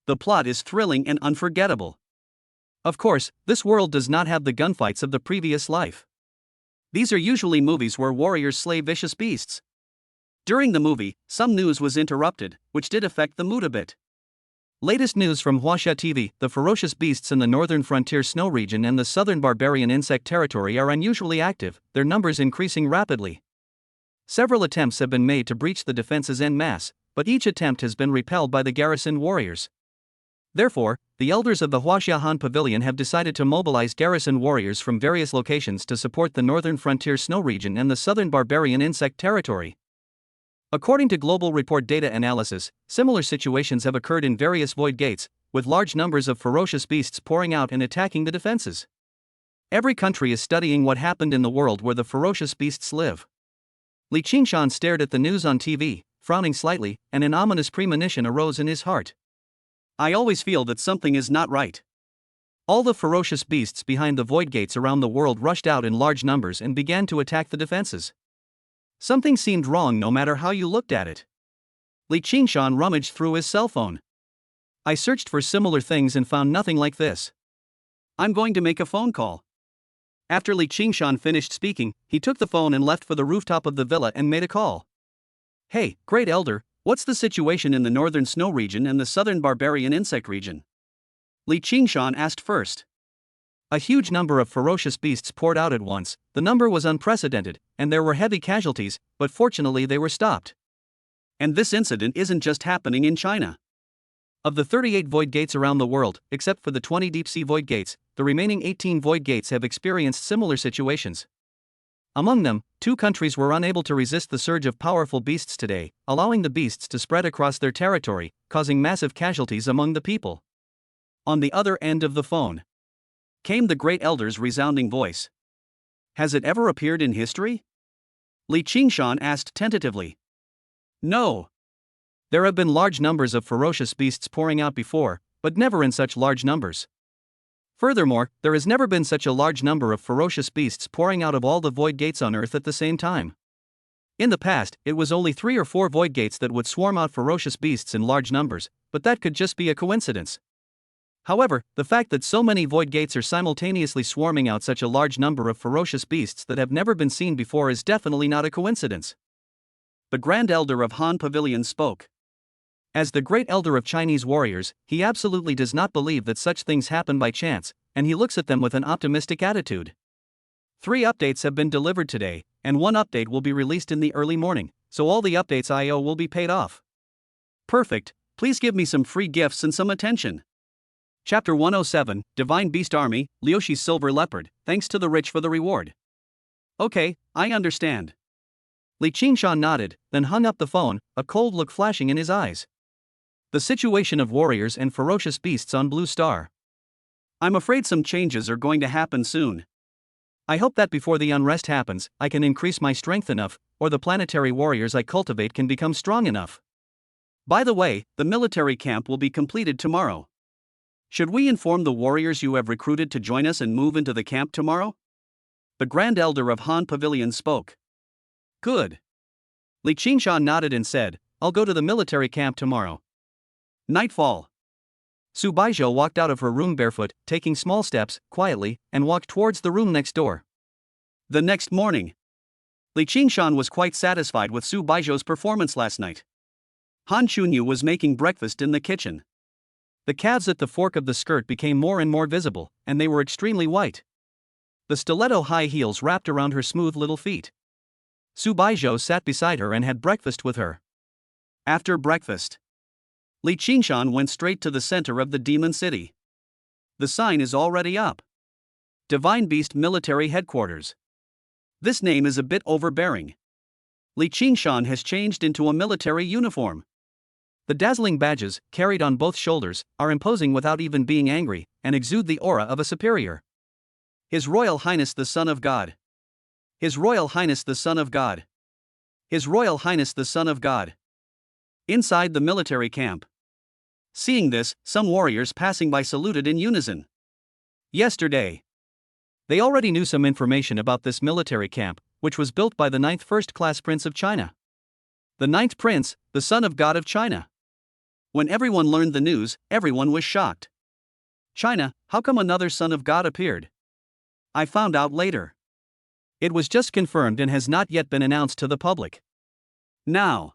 The plot is thrilling and unforgettable. Of course, this world does not have the gunfights of the previous life. These are usually movies where warriors slay vicious beasts. During the movie, some news was interrupted, which did affect the mood a bit. Latest news from Huaxia TV: the ferocious beasts in the northern frontier snow region and the southern barbarian insect territory are unusually active, their numbers increasing rapidly. Several attempts have been made to breach the defenses en masse, but each attempt has been repelled by the garrison warriors. Therefore, the elders of the Huaxia Han Pavilion have decided to mobilize garrison warriors from various locations to support the northern frontier snow region and the southern barbarian insect territory. According to Global Report data analysis, similar situations have occurred in various void gates, with large numbers of ferocious beasts pouring out and attacking the defenses. Every country is studying what happened in the world where the ferocious beasts live. Li Qingshan stared at the news on TV, frowning slightly, and an ominous premonition arose in his heart. I always feel that something is not right. All the ferocious beasts behind the void gates around the world rushed out in large numbers and began to attack the defenses. Something seemed wrong no matter how you looked at it. Li Qingshan rummaged through his cell phone. I searched for similar things and found nothing like this. I'm going to make a phone call. After Li Qingshan finished speaking, he took the phone and left for the rooftop of the villa and made a call. Hey, Great Elder, what's the situation in the northern snow region and the southern barbarian insect region? Li Qingshan asked first. A huge number of ferocious beasts poured out at once. The number was unprecedented, and there were heavy casualties, but fortunately they were stopped. And this incident isn't just happening in China. Of the 38 void gates around the world, except for the 20 deep-sea void gates, the remaining 18 void gates have experienced similar situations. Among them, 2 countries were unable to resist the surge of powerful beasts today, allowing the beasts to spread across their territory, causing massive casualties among the people. On the other end of the phone came the Great Elder's resounding voice. Has it ever appeared in history? Li Qingshan asked tentatively. No. There have been large numbers of ferocious beasts pouring out before, but never in such large numbers. Furthermore, there has never been such a large number of ferocious beasts pouring out of all the void gates on Earth at the same time. In the past, it was only 3 or 4 void gates that would swarm out ferocious beasts in large numbers, but that could just be a coincidence. However, the fact that so many void gates are simultaneously swarming out such a large number of ferocious beasts that have never been seen before is definitely not a coincidence. The Grand Elder of Han Pavilion spoke. As the Great Elder of Chinese warriors, he absolutely does not believe that such things happen by chance, and he looks at them with an optimistic attitude. 3 updates have been delivered today, and 1 update will be released in the early morning, so all the updates I owe will be paid off. Perfect, please give me some free gifts and some attention. Chapter 107, Divine Beast Army, Liuxi's Silver Leopard, thanks to the rich for the reward. Okay, I understand. Li Qingshan nodded, then hung up the phone, a cold look flashing in his eyes. The situation of warriors and ferocious beasts on Blue Star. I'm afraid some changes are going to happen soon. I hope that before the unrest happens, I can increase my strength enough, or the planetary warriors I cultivate can become strong enough. By the way, the military camp will be completed tomorrow. Should we inform the warriors you have recruited to join us and move into the camp tomorrow? The Grand Elder of Han Pavilion spoke. Good. Li Qingshan nodded and said, I'll go to the military camp tomorrow. Nightfall. Su Baizhou walked out of her room barefoot, taking small steps, quietly, and walked towards the room next door. The next morning, Li Qingshan was quite satisfied with Su Baizhou's performance last night. Han Chunyu was making breakfast in the kitchen. The calves at the fork of the skirt became more and more visible, and they were extremely white. The stiletto high heels wrapped around her smooth little feet. Su Baizhou sat beside her and had breakfast with her. After breakfast, Li Qingshan went straight to the center of the demon city. The sign is already up. Divine Beast Military Headquarters. This name is a bit overbearing. Li Qingshan has changed into a military uniform. The dazzling badges, carried on both shoulders, are imposing without even being angry, and exude the aura of a superior. His Royal Highness the Son of God. His Royal Highness the Son of God. His Royal Highness the Son of God. Inside the military camp. Seeing this, some warriors passing by saluted in unison. Yesterday, they already knew some information about this military camp, which was built by the 9th first-class prince of China. The 9th prince, the son of God of China. When everyone learned the news, everyone was shocked. China, how come another son of God appeared? I found out later. It was just confirmed and has not yet been announced to the public. Now,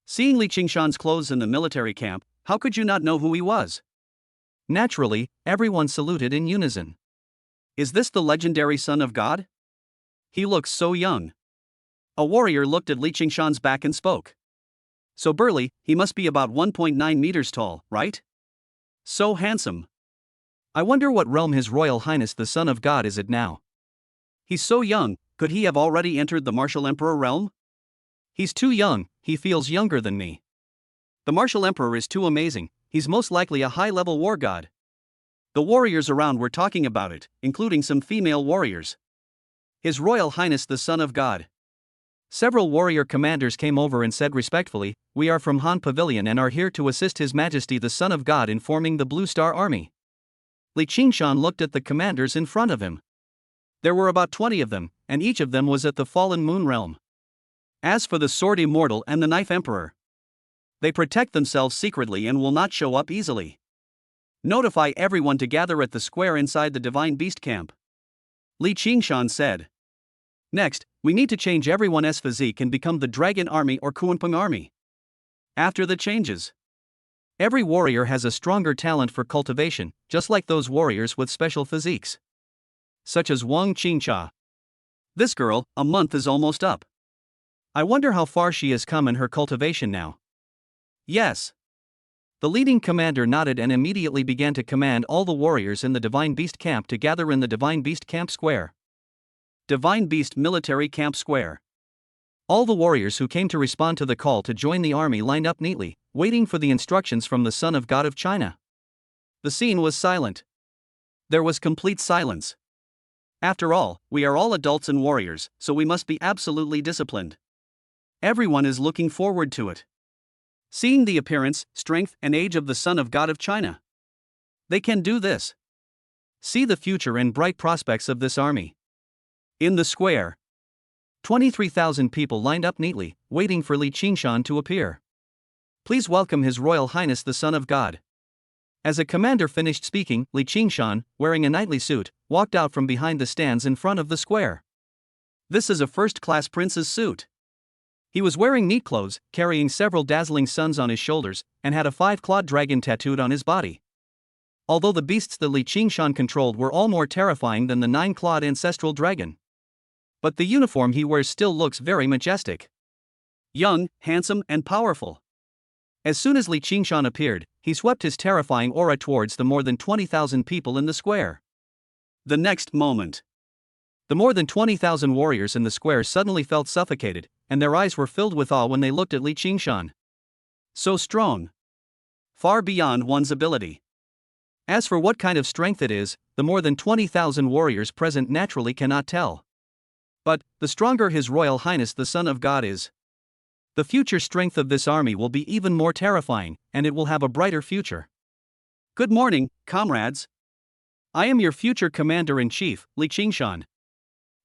seeing Li Qingshan's clothes in the military camp, how could you not know who he was? Naturally, everyone saluted in unison. Is this the legendary son of God? He looks so young. A warrior looked at Li Qingshan's back and spoke. So burly, he must be about 1.9 meters tall, right? So handsome. I wonder what realm His Royal Highness the Son of God is at now. He's so young, could he have already entered the Martial Emperor realm? He's too young, he feels younger than me. The Martial Emperor is too amazing, he's most likely a high-level war god. The warriors around were talking about it, including some female warriors. His Royal Highness the Son of God. Several warrior commanders came over and said respectfully, we are from Han Pavilion and are here to assist His Majesty the Son of God in forming the Blue Star Army. Li Qingshan looked at the commanders in front of him. There were about 20 of them, and each of them was at the Fallen Moon realm. As for the Sword Immortal and the Knife Emperor, they protect themselves secretly and will not show up easily. Notify everyone to gather at the square inside the Divine Beast camp. Li Qingshan said. Next, we need to change everyone's physique and become the Dragon Army or Kunpeng Army. After the changes, every warrior has a stronger talent for cultivation, just like those warriors with special physiques. Such as Wang Qingcha. This girl, a month is almost up. I wonder how far she has come in her cultivation now. Yes. The leading commander nodded and immediately began to command all the warriors in the Divine Beast camp to gather in the Divine Beast camp square. Divine Beast Military Camp Square. All the warriors who came to respond to the call to join the army lined up neatly, waiting for the instructions from the Son of God of China. The scene was silent. There was complete silence. After all, we are all adults and warriors, so we must be absolutely disciplined. Everyone is looking forward to it. Seeing the appearance, strength, and age of the Son of God of China. They can do this. See the future and bright prospects of this army. In the square, 23,000 people lined up neatly, waiting for Li Qingshan to appear. Please welcome His Royal Highness the Son of God. As a commander finished speaking, Li Qingshan, wearing a knightly suit, walked out from behind the stands in front of the square. This is a first-class prince's suit. He was wearing neat clothes, carrying several dazzling suns on his shoulders, and had a 5-clawed dragon tattooed on his body. Although the beasts that Li Qingshan controlled were all more terrifying than the 9-clawed ancestral dragon. But the uniform he wears still looks very majestic. Young, handsome, and powerful. As soon as Li Qingshan appeared, he swept his terrifying aura towards the more than 20,000 people in the square. The next moment, the more than 20,000 warriors in the square suddenly felt suffocated, and their eyes were filled with awe when they looked at Li Qingshan. So strong. Far beyond one's ability. As for what kind of strength it is, the more than 20,000 warriors present naturally cannot tell. But, the stronger His Royal Highness the Son of God is, the future strength of this army will be even more terrifying, and it will have a brighter future. Good morning, comrades. I am your future Commander-in-Chief, Li Qingshan.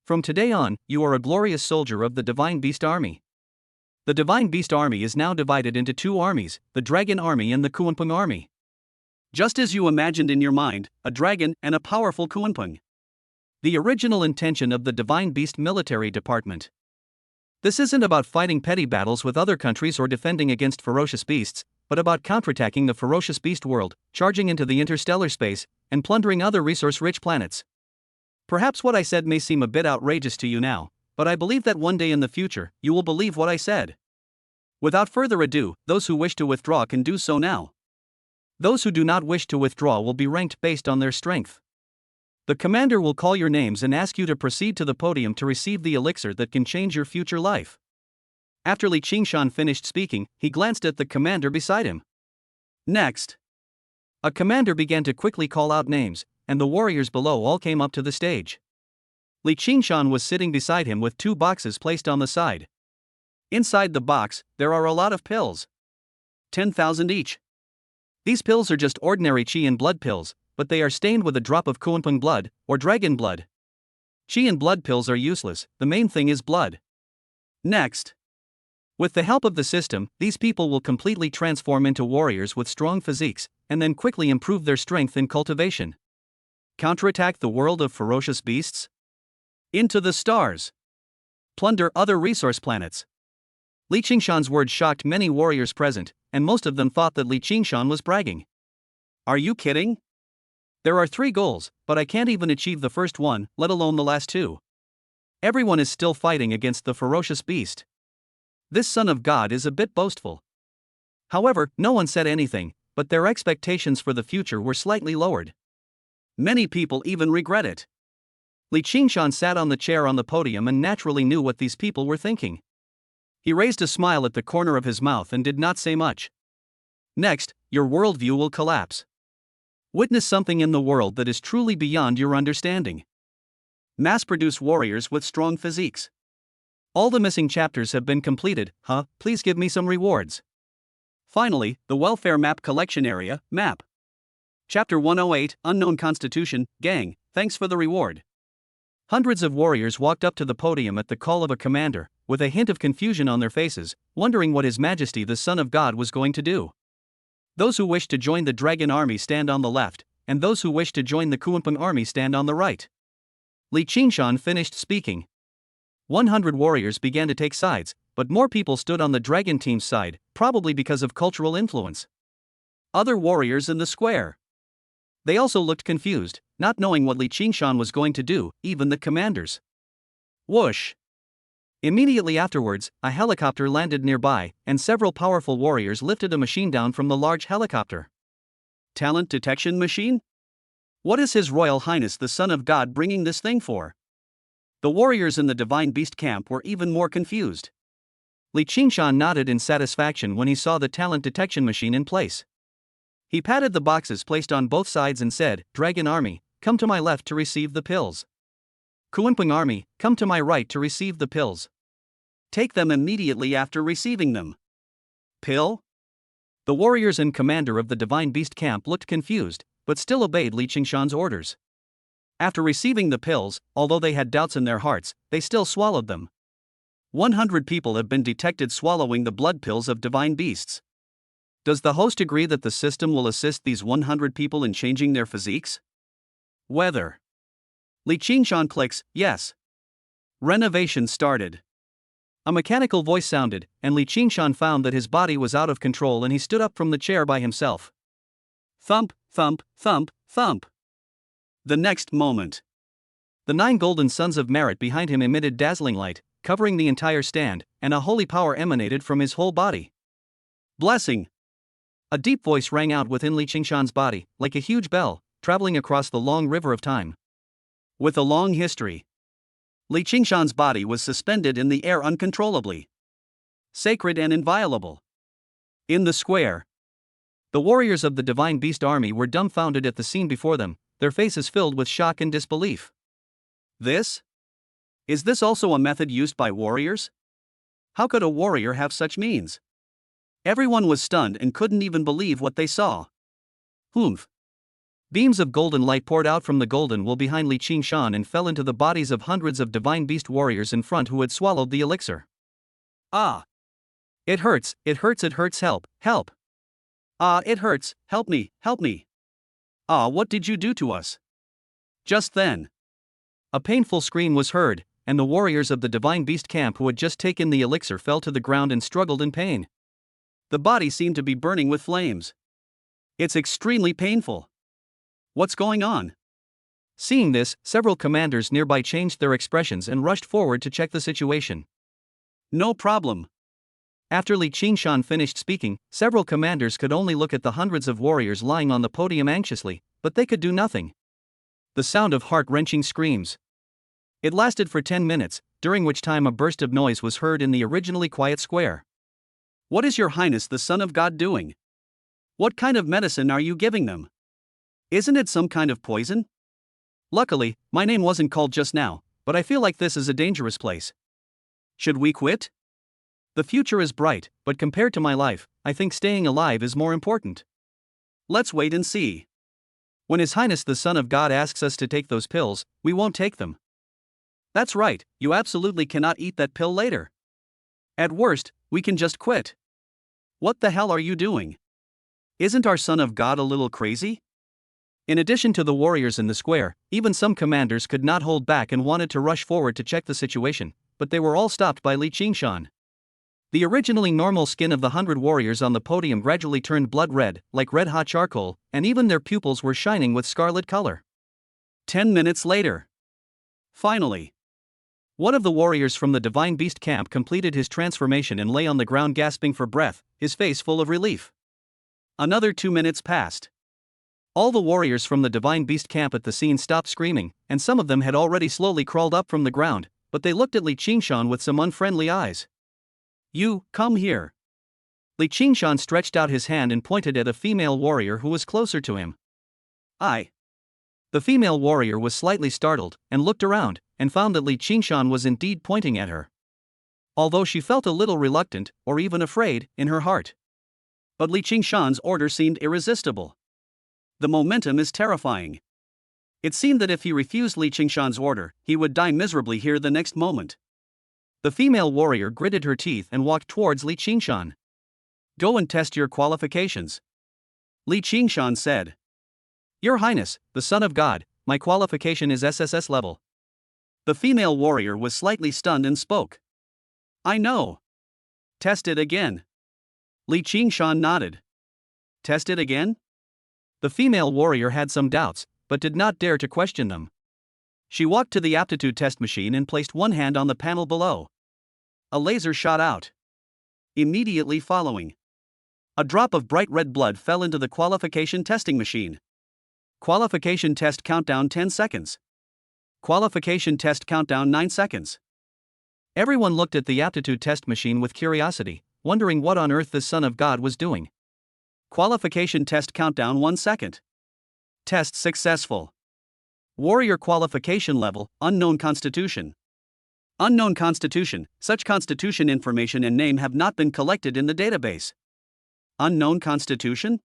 From today on, you are a glorious soldier of the Divine Beast Army. The Divine Beast Army is now divided into two armies, the Dragon Army and the Kunpeng Army. Just as you imagined in your mind, a dragon and a powerful Kunpeng. The original intention of the Divine Beast Military Department. This isn't about fighting petty battles with other countries or defending against ferocious beasts, but about counterattacking the ferocious beast world, charging into the interstellar space, and plundering other resource-rich planets. Perhaps what I said may seem a bit outrageous to you now, but I believe that one day in the future, you will believe what I said. Without further ado, those who wish to withdraw can do so now. Those who do not wish to withdraw will be ranked based on their strength. The commander will call your names and ask you to proceed to the podium to receive the elixir that can change your future life. After Li Qingshan finished speaking, he glanced at the commander beside him. Next, a commander began to quickly call out names, and the warriors below all came up to the stage. Li Qingshan was sitting beside him with two boxes placed on the side. Inside the box, there are a lot of pills. 10,000 each. These pills are just ordinary qi and blood pills, but they are stained with a drop of Kunpeng blood, or dragon blood. Qi and blood pills are useless, the main thing is blood. Next, with the help of the system, these people will completely transform into warriors with strong physiques, and then quickly improve their strength in cultivation. Counterattack the world of ferocious beasts? Into the stars. Plunder other resource planets. Li Qingshan's words shocked many warriors present, and most of them thought that Li Qingshan was bragging. Are you kidding? There are 3 goals, but I can't even achieve the first one, let alone the last 2. Everyone is still fighting against the ferocious beast. This son of God is a bit boastful. However, no one said anything, but their expectations for the future were slightly lowered. Many people even regret it. Li Qingshan sat on the chair on the podium and naturally knew what these people were thinking. He raised a smile at the corner of his mouth and did not say much. Next, your worldview will collapse. Witness something in the world that is truly beyond your understanding. Mass-produce warriors with strong physiques. All the missing chapters have been completed, please give me some rewards. Finally, the welfare map collection area, map. Chapter 108, Unknown Constitution, Gang, thanks for the reward. Hundreds of warriors walked up to the podium at the call of a commander, with a hint of confusion on their faces, wondering what His Majesty the Son of God was going to do. Those who wish to join the Dragon Army stand on the left, and those who wish to join the Kunpeng Army stand on the right. Li Qingshan finished speaking. 100 warriors began to take sides, but more people stood on the Dragon team's side, probably because of cultural influence. Other warriors in the square. They also looked confused, not knowing what Li Qingshan was going to do, even the commanders. Whoosh! Immediately afterwards, a helicopter landed nearby, and several powerful warriors lifted a machine down from the large helicopter. Talent detection machine? What is His Royal Highness the Son of God bringing this thing for? The warriors in the Divine Beast camp were even more confused. Li Qingshan nodded in satisfaction when he saw the talent detection machine in place. He patted the boxes placed on both sides and said, Dragon Army, come to my left to receive the pills. Kunpeng Army, come to my right to receive the pills. Take them immediately after receiving them. Pill? The warriors and commander of the Divine Beast camp looked confused, but still obeyed Li Qingshan's orders. After receiving the pills, although they had doubts in their hearts, they still swallowed them. 100 people have been detected swallowing the blood pills of divine beasts. Does the host agree that the system will assist these 100 people in changing their physiques? Whether. Li Qingshan clicks, yes. Renovation started. A mechanical voice sounded, and Li Qingshan found that his body was out of control and he stood up from the chair by himself. Thump, thump, thump, thump. The next moment. The 9 golden suns of merit behind him emitted dazzling light, covering the entire stand, and a holy power emanated from his whole body. Blessing. A deep voice rang out within Li Qingshan's body, like a huge bell, traveling across the long river of time. With a long history. Li Qingshan's body was suspended in the air uncontrollably. Sacred and inviolable. In the square. The warriors of the Divine Beast army were dumbfounded at the scene before them, their faces filled with shock and disbelief. This? Is this also a method used by warriors? How could a warrior have such means? Everyone was stunned and couldn't even believe what they saw. Humph. Beams of golden light poured out from the golden wool behind Li Qingshan and fell into the bodies of hundreds of Divine Beast warriors in front who had swallowed the elixir. Ah! It hurts, help, help! Ah, it hurts, help me, help me! Ah, what did you do to us? Just then, a painful scream was heard, and the warriors of the Divine Beast camp who had just taken the elixir fell to the ground and struggled in pain. The body seemed to be burning with flames. It's extremely painful. What's going on? Seeing this, several commanders nearby changed their expressions and rushed forward to check the situation. No problem. After Li Qingshan finished speaking, several commanders could only look at the hundreds of warriors lying on the podium anxiously, but they could do nothing. The sound of heart-wrenching screams. It lasted for 10 minutes, during which time a burst of noise was heard in the originally quiet square. What is Your Highness the Son of God doing? What kind of medicine are you giving them? Isn't it some kind of poison? Luckily, my name wasn't called just now, but I feel like this is a dangerous place. Should we quit? The future is bright, but compared to my life, I think staying alive is more important. Let's wait and see. When His Highness the Son of God asks us to take those pills, we won't take them. That's right, you absolutely cannot eat that pill later. At worst, we can just quit. What the hell are you doing? Isn't our Son of God a little crazy? In addition to the warriors in the square, even some commanders could not hold back and wanted to rush forward to check the situation, but they were all stopped by Li Qingshan. The originally normal skin of the 100 warriors on the podium gradually turned blood red, like red-hot charcoal, and even their pupils were shining with scarlet color. 10 minutes later. Finally, one of the warriors from the Divine Beast camp completed his transformation and lay on the ground gasping for breath, his face full of relief. Another 2 minutes passed. All the warriors from the Divine Beast camp at the scene stopped screaming, and some of them had already slowly crawled up from the ground, but they looked at Li Qingshan with some unfriendly eyes. You, come here. Li Qingshan stretched out his hand and pointed at a female warrior who was closer to him. I. The female warrior was slightly startled, and looked around, and found that Li Qingshan was indeed pointing at her. Although she felt a little reluctant, or even afraid, in her heart. But Li Qingshan's order seemed irresistible. The momentum is terrifying. It seemed that if he refused Li Qingshan's order, he would die miserably here the next moment. The female warrior gritted her teeth and walked towards Li Qingshan. Go and test your qualifications. Li Qingshan said. Your Highness, the Son of God, my qualification is SSS level. The female warrior was slightly stunned and spoke. I know. Test it again. Li Qingshan nodded. Test it again? The female warrior had some doubts, but did not dare to question them. She walked to the aptitude test machine and placed one hand on the panel below. A laser shot out. Immediately following, a drop of bright red blood fell into the qualification testing machine. Qualification test countdown 10 seconds. Qualification test countdown 9 seconds. Everyone looked at the aptitude test machine with curiosity, wondering what on earth the Son of God was doing. Qualification test countdown 1 second. Test successful. Warrior qualification level, unknown constitution. Unknown constitution, such constitution information and name have not been collected in the database. Unknown constitution?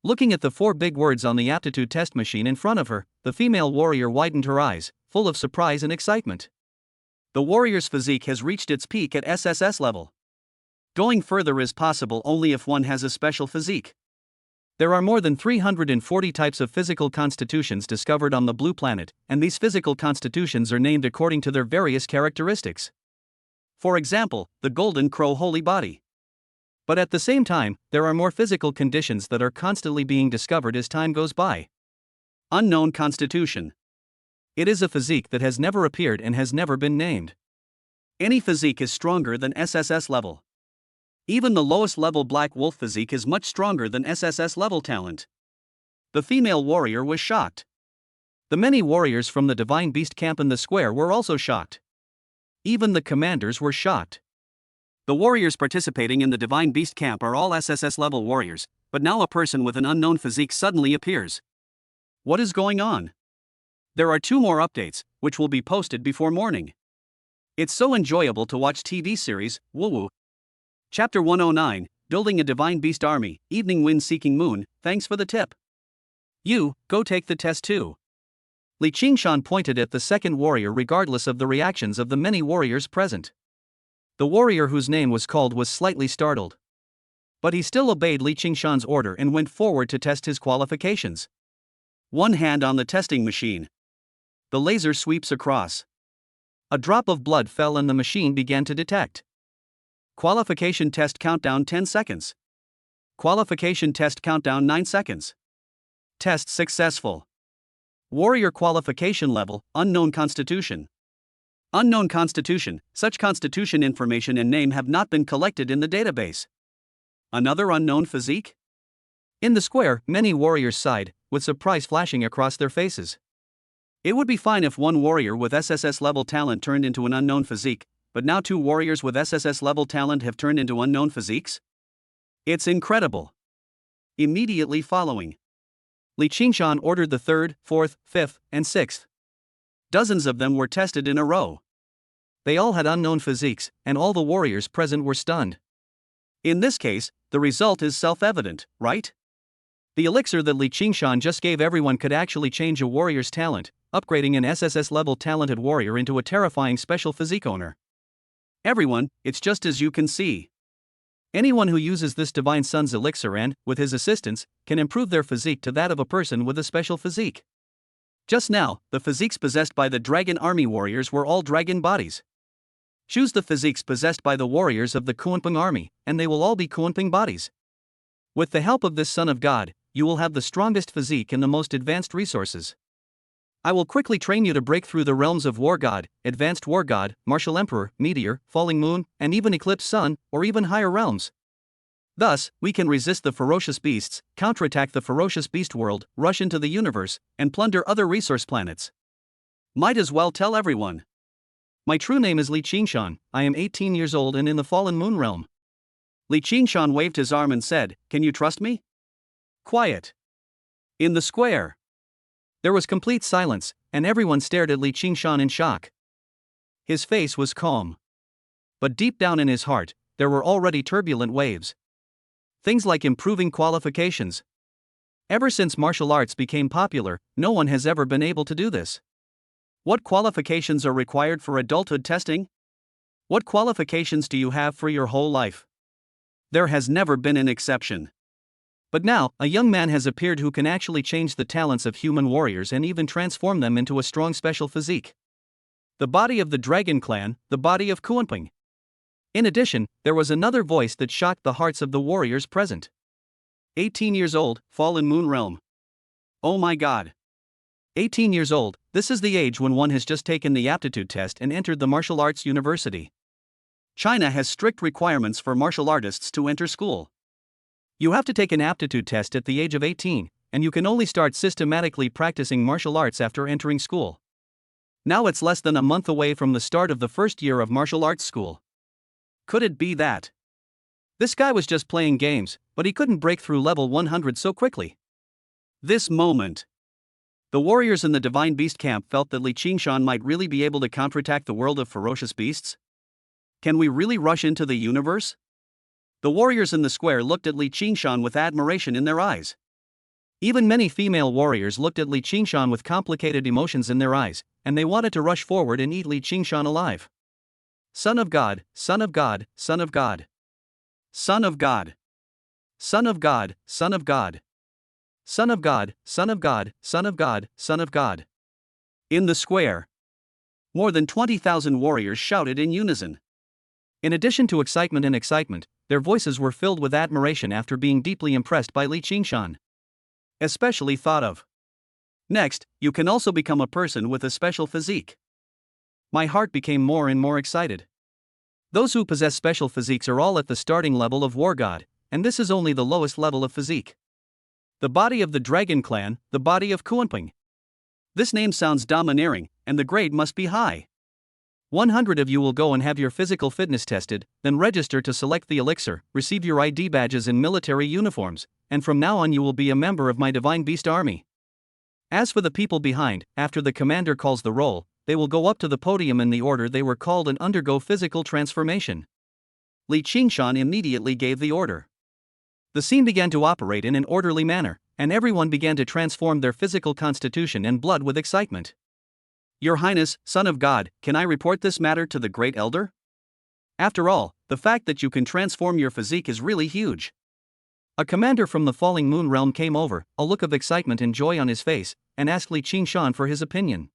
Looking at the 4 big words on the aptitude test machine in front of her, the female warrior widened her eyes, full of surprise and excitement. The warrior's physique has reached its peak at SSS level. Going further is possible only if one has a special physique. There are more than 340 types of physical constitutions discovered on the blue planet, and these physical constitutions are named according to their various characteristics. For example, the Golden Crow Holy Body. But at the same time, there are more physical conditions that are constantly being discovered as time goes by. Unknown constitution. It is a physique that has never appeared and has never been named. Any physique is stronger than SSS level. Even the lowest level Black Wolf physique is much stronger than SSS level talent. The female warrior was shocked. The many warriors from the Divine Beast camp in the square were also shocked. Even the commanders were shocked. The warriors participating in the Divine Beast camp are all SSS level warriors, but now a person with an unknown physique suddenly appears. What is going on? There are 2 more updates, which will be posted before morning. It's so enjoyable to watch TV series, woo woo. Chapter 109, Building a Divine Beast Army, Evening Wind Seeking Moon, thanks for the tip. You, go take the test too. Li Qingshan pointed at the second warrior regardless of the reactions of the many warriors present. The warrior whose name was called was slightly startled. But he still obeyed Li Qingshan's order and went forward to test his qualifications. One hand on the testing machine. The laser sweeps across. A drop of blood fell and the machine began to detect. Qualification test countdown 10 seconds. Qualification test countdown 9 seconds. Test successful. Warrior qualification level, unknown constitution. Unknown constitution, such constitution information and name have not been collected in the database. Another unknown physique? In the square, many warriors sighed, with surprise flashing across their faces. It would be fine if one warrior with SSS level talent turned into an unknown physique, but now 2 warriors with SSS level talent have turned into unknown physiques? It's incredible. Immediately following, Li Qingshan ordered the 3rd, 4th, 5th, and 6th. Dozens of them were tested in a row. They all had unknown physiques, and all the warriors present were stunned. In this case, the result is self-evident, right? The elixir that Li Qingshan just gave everyone could actually change a warrior's talent, upgrading an SSS level talented warrior into a terrifying special physique owner. Everyone, it's just as you can see. Anyone who uses this Divine Sun's elixir and, with his assistance, can improve their physique to that of a person with a special physique. Just now, the physiques possessed by the Dragon Army warriors were all dragon bodies. Choose the physiques possessed by the warriors of the Kunping Army, and they will all be Kunping bodies. With the help of this Son of God, you will have the strongest physique and the most advanced resources. I will quickly train you to break through the realms of War God, Advanced War God, Martial Emperor, Meteor, Falling Moon, and even Eclipse Sun, or even higher realms. Thus, we can resist the ferocious beasts, counterattack the ferocious beast world, rush into the universe, and plunder other resource planets. Might as well tell everyone. My true name is Li Qingshan, I am 18 years old and in the Fallen Moon realm. Li Qingshan waved his arm and said, "Can you trust me?" Quiet. In the square. There was complete silence, and everyone stared at Li Qingshan in shock. His face was calm. But deep down in his heart, there were already turbulent waves. Things like improving qualifications. Ever since martial arts became popular, no one has ever been able to do this. What qualifications are required for adulthood testing? What qualifications do you have for your whole life? There has never been an exception. But now, a young man has appeared who can actually change the talents of human warriors and even transform them into a strong special physique. The body of the Dragon Clan, the body of Kunping. In addition, there was another voice that shocked the hearts of the warriors present. 18 years old, Fallen Moon Realm. Oh my god. 18 years old, this is the age when one has just taken the aptitude test and entered the martial arts university. China has strict requirements for martial artists to enter school. You have to take an aptitude test at the age of 18, and you can only start systematically practicing martial arts after entering school. Now it's less than a month away from the start of the first year of martial arts school. Could it be that this guy was just playing games, but he couldn't break through level 100 so quickly? This moment. The warriors in the Divine Beast camp felt that Li Qingshan might really be able to counterattack the world of ferocious beasts. Can we really rush into the universe? The warriors in the square looked at Li Qingshan with admiration in their eyes. Even many female warriors looked at Li Qingshan with complicated emotions in their eyes, and they wanted to rush forward and eat Li Qingshan alive. Son of God, Son of God, Son of God. Son of God. Son of God, Son of God. Son of God, Son of God, Son of God, Son of God. In the square, more than 20,000 warriors shouted in unison. In addition to excitement, their voices were filled with admiration after being deeply impressed by Li Qingshan. Especially thought of. Next, you can also become a person with a special physique. My heart became more and more excited. Those who possess special physiques are all at the starting level of War God, and this is only the lowest level of physique. The body of the Dragon Clan, the body of Kunping. This name sounds domineering, and the grade must be high. 100 of you will go and have your physical fitness tested, then register to select the elixir, receive your ID badges and military uniforms, and from now on you will be a member of my Divine Beast Army. As for the people behind, after the commander calls the roll, they will go up to the podium in the order they were called and undergo physical transformation. Li Qingshan immediately gave the order. The scene began to operate in an orderly manner, and everyone began to transform their physical constitution and blood with excitement. Your Highness, Son of God, can I report this matter to the Great Elder? After all, the fact that you can transform your physique is really huge. A commander from the Falling Moon realm came over, a look of excitement and joy on his face, and asked Li Qingshan for his opinion.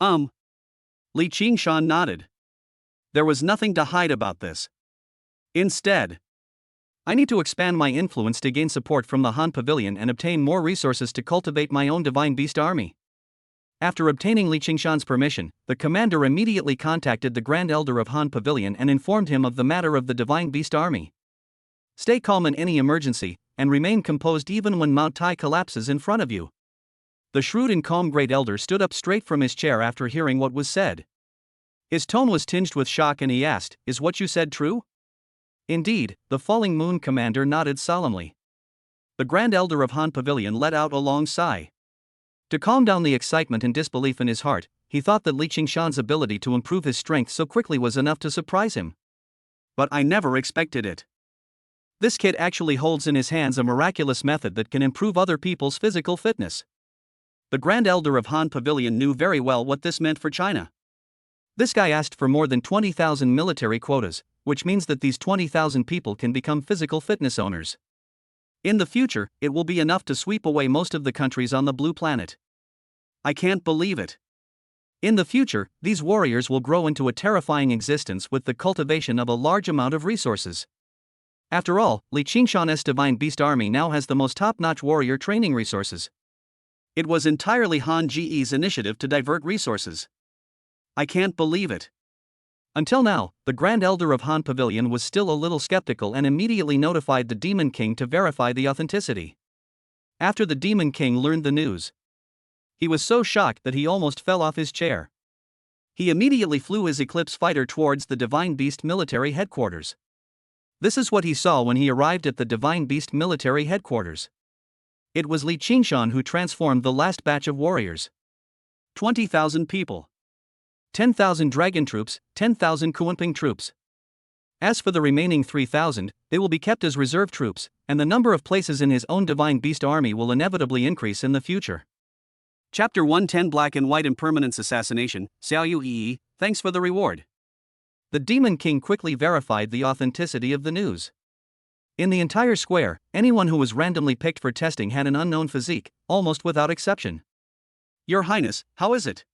Li Qingshan nodded. There was nothing to hide about this. Instead, I need to expand my influence to gain support from the Han Pavilion and obtain more resources to cultivate my own Divine Beast Army. After obtaining Li Qingshan's permission, the commander immediately contacted the Grand Elder of Han Pavilion and informed him of the matter of the Divine Beast Army. Stay calm in any emergency, and remain composed even when Mount Tai collapses in front of you. The shrewd and calm Great Elder stood up straight from his chair after hearing what was said. His tone was tinged with shock and he asked, "Is what you said true?" Indeed, the Falling Moon commander nodded solemnly. The Grand Elder of Han Pavilion let out a long sigh. To calm down the excitement and disbelief in his heart, he thought that Li Qingshan's ability to improve his strength so quickly was enough to surprise him. But I never expected it. This kid actually holds in his hands a miraculous method that can improve other people's physical fitness. The Grand Elder of Han Pavilion knew very well what this meant for China. This guy asked for more than 20,000 military quotas, which means that these 20,000 people can become physical fitness owners. In the future, it will be enough to sweep away most of the countries on the blue planet. I can't believe it. In the future, these warriors will grow into a terrifying existence with the cultivation of a large amount of resources. After all, Li Qingshan's Divine Beast Army now has the most top-notch warrior training resources. It was entirely Han Ge's initiative to divert resources. I can't believe it. Until now, the Grand Elder of Han Pavilion was still a little skeptical and immediately notified the Demon King to verify the authenticity. After the Demon King learned the news, he was so shocked that he almost fell off his chair. He immediately flew his Eclipse fighter towards the Divine Beast military headquarters. This is what he saw when he arrived at the Divine Beast military headquarters. It was Li Qingshan who transformed the last batch of warriors. 20,000 people. 10,000 dragon troops, 10,000 Kuanping troops. As for the remaining 3,000, they will be kept as reserve troops, and the number of places in his own Divine Beast Army will inevitably increase in the future. Chapter 110 Black and White Impermanence Assassination, Xiao Yu, thanks for the reward. The Demon King quickly verified the authenticity of the news. In the entire square, anyone who was randomly picked for testing had an unknown physique, almost without exception. Your Highness, how is it?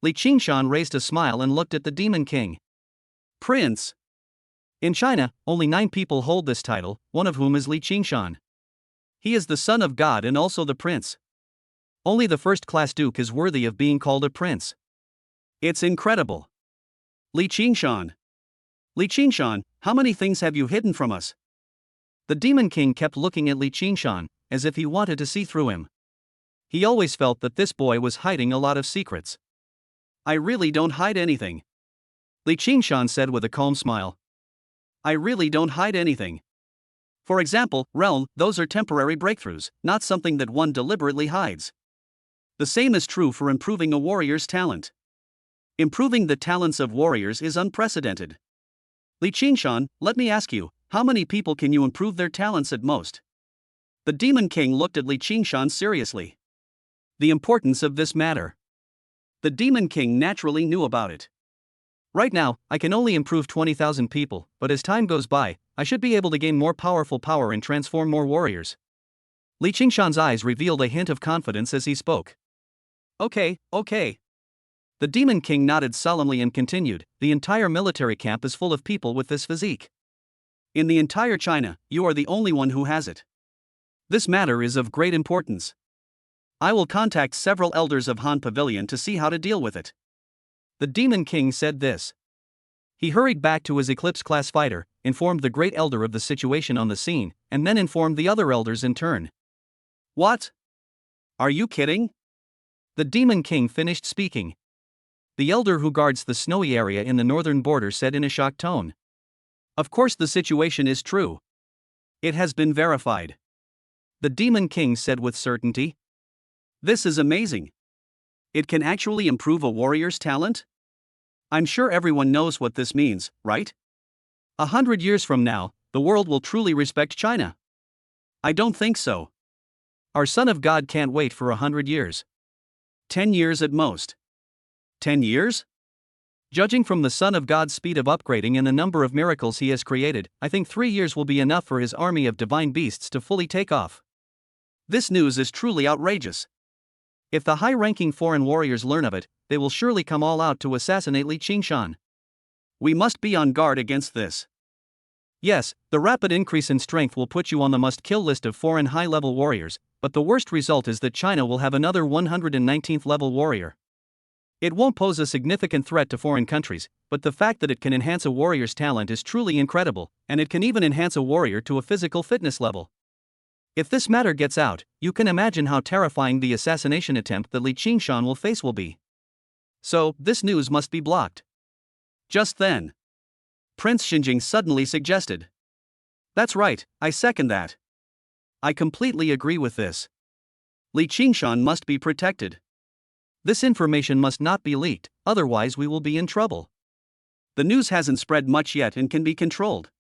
Li Qingshan raised a smile and looked at the Demon King. Prince. In China, only 9 people hold this title, one of whom is Li Qingshan. He is the son of God and also the prince. Only the first-class duke is worthy of being called a prince. It's incredible. Li Qingshan. Li Qingshan, how many things have you hidden from us? The Demon King kept looking at Li Qingshan, as if he wanted to see through him. He always felt that this boy was hiding a lot of secrets. I really don't hide anything. Li Qingshan said with a calm smile. I really don't hide anything. For example, realm, those are temporary breakthroughs, not something that one deliberately hides. The same is true for improving a warrior's talent. Improving the talents of warriors is unprecedented. Li Qingshan, let me ask you, how many people can you improve their talents at most? The Demon King looked at Li Qingshan seriously. The importance of this matter. The Demon King naturally knew about it. Right now, I can only improve 20,000 people, but as time goes by, I should be able to gain more powerful power and transform more warriors. Li Qingshan's eyes revealed a hint of confidence as he spoke. Okay. The Demon King nodded solemnly and continued, the entire military camp is full of people with this physique. In the entire China, you are the only one who has it. This matter is of great importance. I will contact several elders of Han Pavilion to see how to deal with it. The Demon King said this. He hurried back to his Eclipse-class fighter, informed the Great Elder of the situation on the scene, and then informed the other elders in turn. What? Are you kidding? The Demon King finished speaking. the elder who guards the snowy area in the northern border said in a shocked tone. Of course, the situation is true. It has been verified. The Demon King said with certainty. This is amazing. It can actually improve a warrior's talent? I'm sure everyone knows what this means, right? 100 years from now, the world will truly respect China. I don't think so. Our Son of God can't wait for 100 years. 10 years at most. 10 years? Judging from the Son of God's speed of upgrading and the number of miracles he has created, I think 3 years will be enough for his army of divine beasts to fully take off. This news is truly outrageous. If the high-ranking foreign warriors learn of it, they will surely come all out to assassinate Li Qingshan. We must be on guard against this. Yes, the rapid increase in strength will put you on the must-kill list of foreign high-level warriors, but the worst result is that China will have another 119th level warrior. It won't pose a significant threat to foreign countries, but the fact that it can enhance a warrior's talent is truly incredible, and it can even enhance a warrior to a physical fitness level. If this matter gets out, you can imagine how terrifying the assassination attempt that Li Qingshan will face will be. So, this news must be blocked. Just then, Prince Xinjing suddenly suggested. That's right, I second that. I completely agree with this. Li Qingshan must be protected. This information must not be leaked, otherwise we will be in trouble. The news hasn't spread much yet and can be controlled.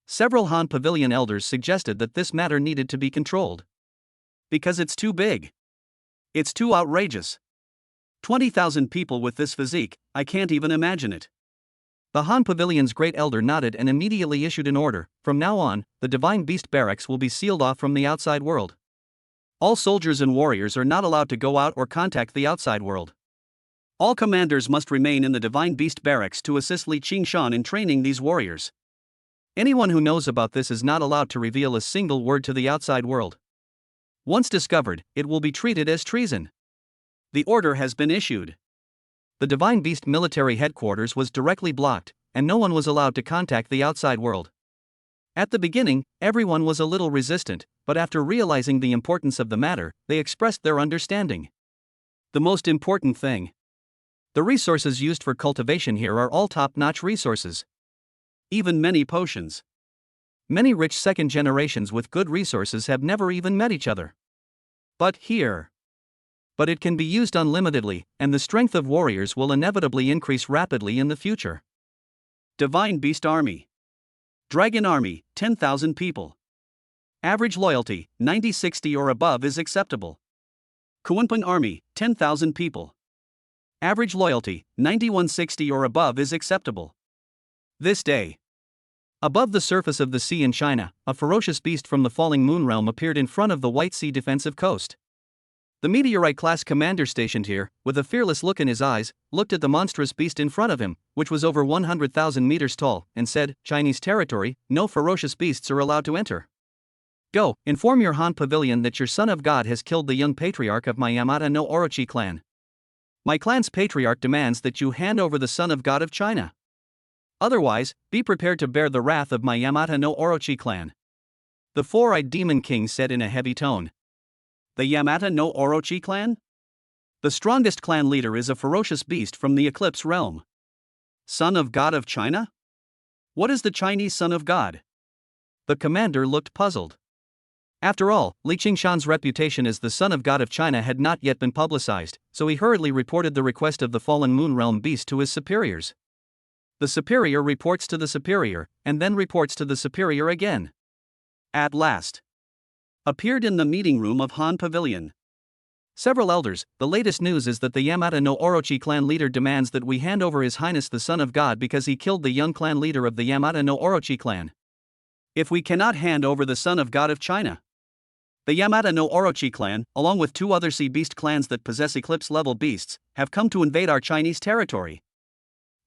Several Han Pavilion elders suggested that this matter needed to be controlled. Because it's too big. It's too outrageous. 20,000 people with this physique, I can't even imagine it. The Han Pavilion's great elder nodded and immediately issued an order. From now on, the Divine Beast Barracks will be sealed off from the outside world. All soldiers and warriors are not allowed to go out or contact the outside world. All commanders must remain in the Divine Beast Barracks to assist Li Qingshan in training these warriors. Anyone who knows about this is not allowed to reveal a single word to the outside world. Once discovered, it will be treated as treason. The order has been issued. The Divine Beast military headquarters was directly blocked, and no one was allowed to contact the outside world. At the beginning, everyone was a little resistant, but after realizing the importance of the matter, they expressed their understanding. The most important thing. The resources used for cultivation here are all top-notch resources. Even many potions. Many rich second generations with good resources have never even met each other. But it can be used unlimitedly, and the strength of warriors will inevitably increase rapidly in the future. Divine Beast Army. Dragon Army, 10,000 people. Average loyalty, 90-60 or above is acceptable. Kunpeng Army, 10,000 people. Average loyalty, 91-60 or above is acceptable. This day. Above the surface of the sea in China, a ferocious beast from the falling moon realm appeared in front of the White Sea defensive coast. The meteorite-class commander stationed here, with a fearless look in his eyes, looked at the monstrous beast in front of him, which was over 100,000 meters tall, and said, "Chinese territory, no ferocious beasts are allowed to enter. Go, inform your Han Pavilion that your Son of God has killed the young patriarch of my Yamata no Orochi clan. My clan's patriarch demands that you hand over the Son of God of China. Otherwise, be prepared to bear the wrath of my Yamata no Orochi clan." The four-eyed Demon King said in a heavy tone. The Yamata no Orochi clan? The strongest clan leader is a ferocious beast from the Eclipse realm. Son of God of China? What is the Chinese Son of God? The commander looked puzzled. After all, Li Qingshan's reputation as the Son of God of China had not yet been publicized, so he hurriedly reported the request of the fallen moon realm beast to his superiors. The superior reports to the superior, and then reports to the superior again. At last. Appeared in the meeting room of Han Pavilion. Several elders, the latest news is that the Yamata no Orochi clan leader demands that we hand over His Highness the Son of God because he killed the young clan leader of the Yamata no Orochi clan. If we cannot hand over the Son of God of China, the Yamata no Orochi clan, along with 2 other sea beast clans that possess eclipse-level beasts, have come to invade our Chinese territory.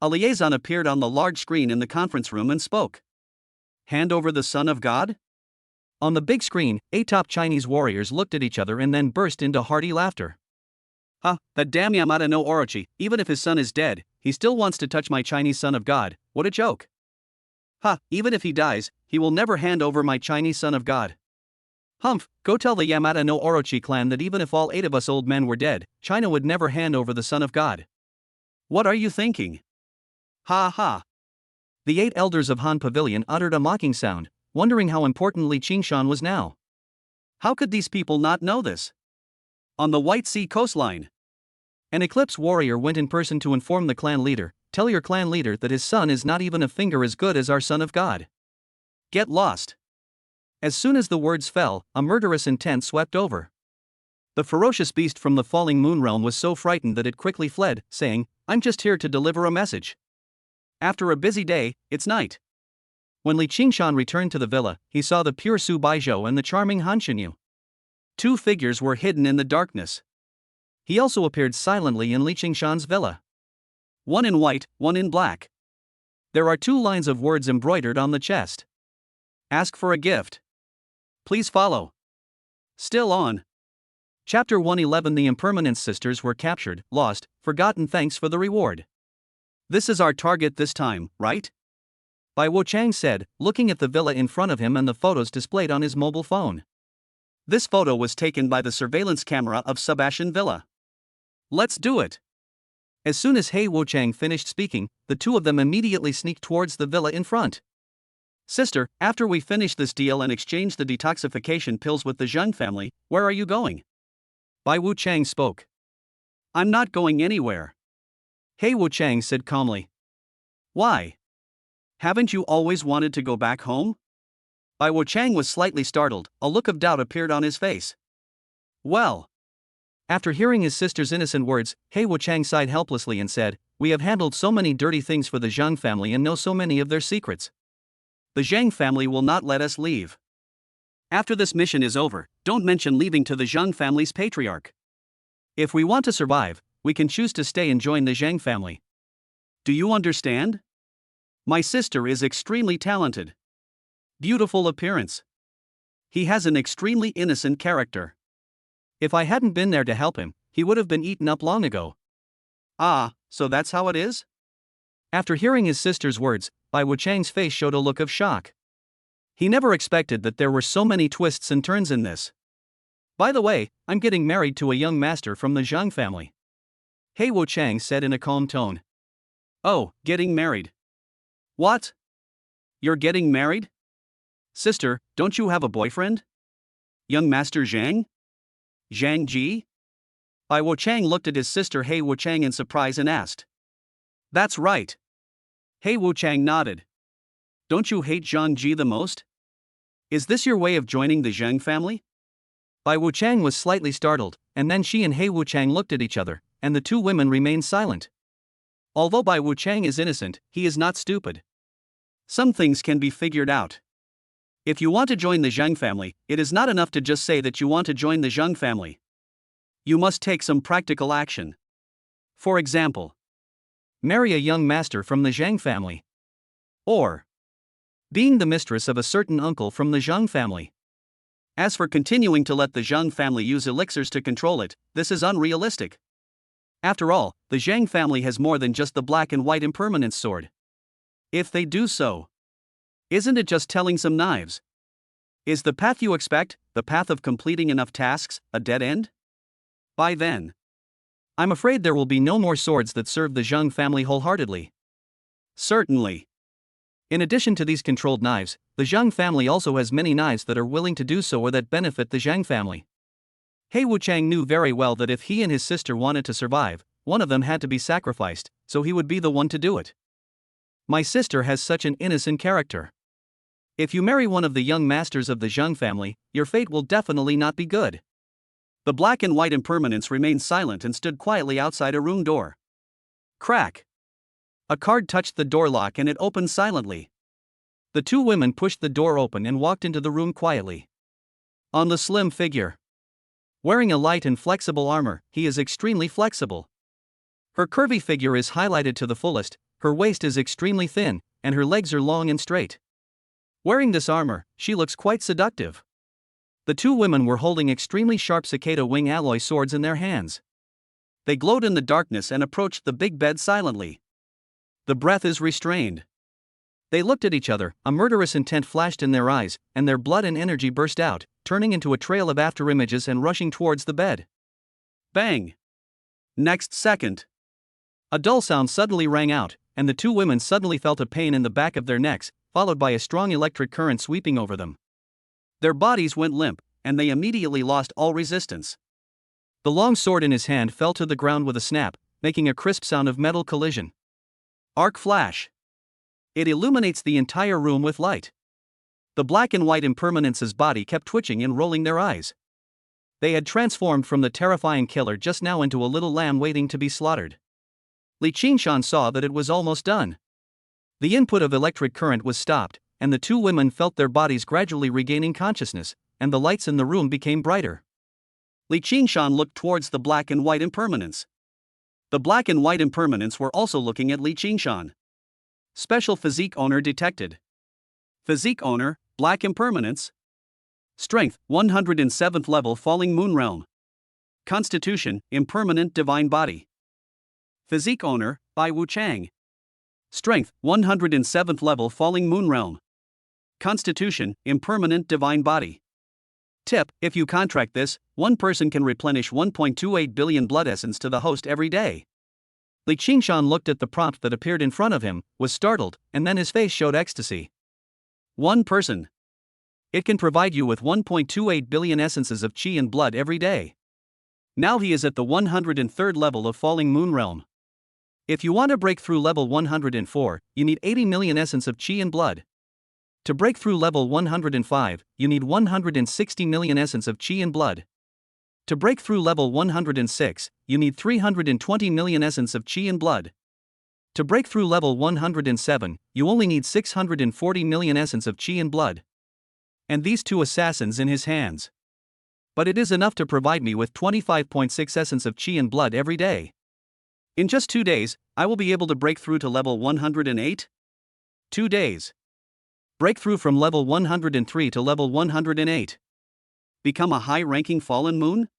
A liaison appeared on the large screen in the conference room and spoke. Hand over the Son of God? On the big screen, 8 top Chinese warriors looked at each other and then burst into hearty laughter. That damn Yamata no Orochi, even if his son is dead, he still wants to touch my Chinese Son of God, what a joke. Even if he dies, he will never hand over my Chinese Son of God. Humph, go tell the Yamata no Orochi clan that even if all 8 of us old men were dead, China would never hand over the Son of God. What are you thinking? Ha ha. The 8 elders of Han Pavilion uttered a mocking sound, wondering how important Li Qingshan was now. How could these people not know this? On the White Sea coastline, an Eclipse warrior went in person to inform the clan leader, "Tell your clan leader that his son is not even a finger as good as our son of God. Get lost." As soon as the words fell, a murderous intent swept over. The ferocious beast from the falling moon realm was so frightened that it quickly fled, saying, "I'm just here to deliver a message." After a busy day, it's night. When Li Qingshan returned to the villa, he saw the pure Su Baizhou and the charming Han Shenyu. 2 figures were hidden in the darkness. He also appeared silently in Li Qingshan's villa. One in white, one in black. There are 2 lines of words embroidered on the chest. Ask for a gift. Please follow. Still on. Chapter 111. The Impermanence sisters were captured, lost, forgotten. Thanks for the reward. This is our target this time, right? Bai Wuchang said, looking at the villa in front of him and the photos displayed on his mobile phone. This photo was taken by the surveillance camera of Sebastian Villa. Let's do it. As soon as Hei Wuchang finished speaking, the 2 of them immediately sneaked towards the villa in front. Sister, after we finish this deal and exchange the detoxification pills with the Zheng family, where are you going? Bai Wuchang spoke. I'm not going anywhere. Hei Wuchang said calmly. Why? Haven't you always wanted to go back home? Bai Wuchang was slightly startled, a look of doubt appeared on his face. Well. After hearing his sister's innocent words, Hei Wuchang sighed helplessly and said, "We have handled so many dirty things for the Zheng family and know so many of their secrets. The Zheng family will not let us leave. After this mission is over, don't mention leaving to the Zheng family's patriarch. If we want to survive, we can choose to stay and join the Zheng family. Do you understand? My sister is extremely talented. Beautiful appearance. He has an extremely innocent character. If I hadn't been there to help him, he would have been eaten up long ago." Ah, so that's how it is? After hearing his sister's words, Bai Wuchang's face showed a look of shock. He never expected that there were so many twists and turns in this. By the way, I'm getting married to a young master from the Zheng family. Hei Wuchang said in a calm tone. Oh, getting married. What? You're getting married? Sister, don't you have a boyfriend? Young Master Zhang? Zhang Ji? Bai Wuchang looked at his sister Hei Wuchang in surprise and asked. That's right. Hei Wuchang nodded. Don't you hate Zhang Ji the most? Is this your way of joining the Zheng family? Bai Wuchang was slightly startled, and then she and Hei Wuchang looked at each other, and the 2 women remained silent. Although Bai Wuchang is innocent, he is not stupid. Some things can be figured out. If you want to join the Zheng family, it is not enough to just say that you want to join the Zheng family. You must take some practical action. For example, marry a young master from the Zheng family. Or being the mistress of a certain uncle from the Zheng family. As for continuing to let the Zheng family use elixirs to control it, this is unrealistic. After all, the Zheng family has more than just the black and white impermanence sword. If they do so, isn't it just telling some knives? Is the path you expect, the path of completing enough tasks, a dead end? By then, I'm afraid there will be no more swords that serve the Zheng family wholeheartedly. Certainly. In addition to these controlled knives, the Zheng family also has many knives that are willing to do so or that benefit the Zheng family. Hei Wuchang knew very well that if he and his sister wanted to survive, one of them had to be sacrificed, so he would be the one to do it. My sister has such an innocent character. If you marry one of the young masters of the Zheng family, your fate will definitely not be good. The black and white impermanence remained silent and stood quietly outside a room door. Crack! A card touched the door lock and it opened silently. The 2 women pushed the door open and walked into the room quietly. On the slim figure. Wearing a light and flexible armor, he is extremely flexible. Her curvy figure is highlighted to the fullest, her waist is extremely thin, and her legs are long and straight. Wearing this armor, she looks quite seductive. The 2 women were holding extremely sharp cicada wing alloy swords in their hands. They glowed in the darkness and approached the big bed silently. The breath is restrained. They looked at each other, a murderous intent flashed in their eyes, and their blood and energy burst out, turning into a trail of afterimages and rushing towards the bed. Bang! Next second, A dull sound suddenly rang out, and the two women suddenly felt a pain in the back of their necks, followed by a strong electric current sweeping over them. Their bodies went limp, and they immediately lost all resistance. The long sword in his hand fell to the ground with a snap, making a crisp sound of metal collision. Arc flash. It illuminates the entire room with light. The black and white impermanence's body kept twitching and rolling their eyes. They had transformed from the terrifying killer just now into a little lamb waiting to be slaughtered. Li Qingshan saw that it was almost done. The input of electric current was stopped, and the two women felt their bodies gradually regaining consciousness, and the lights in the room became brighter. Li Qingshan looked towards the black and white impermanence. The black and white impermanence were also looking at Li Qingshan. Special physique owner detected. Physique owner, black impermanence. Strength, 107th level falling moon realm. Constitution, impermanent divine body. Physique owner, Bai Wuchang. Strength, 107th level falling moon realm. Constitution, impermanent divine body. Tip: if you contract this, one person can replenish 1.28 billion blood essence to the host every day. Li Qingshan looked at the prompt that appeared in front of him, was startled, and then his face showed ecstasy. One person. It can provide you with 1.28 billion essences of chi and blood every day. Now he is at the 103rd level of falling moon realm. If you want to break through level 104, you need 80 million essence of chi and blood. To break through level 105, you need 160 million essence of chi and blood. To break through level 106, you need 320 million essence of chi and blood. To break through level 107, you only need 640 million essence of chi and blood. And these two assassins in his hands. But it is enough to provide me with 25.6 essence of chi and blood every day. In just 2 days, I will be able to break through to level 108? 2 days. Breakthrough from level 103 to level 108. Become a high-ranking fallen moon?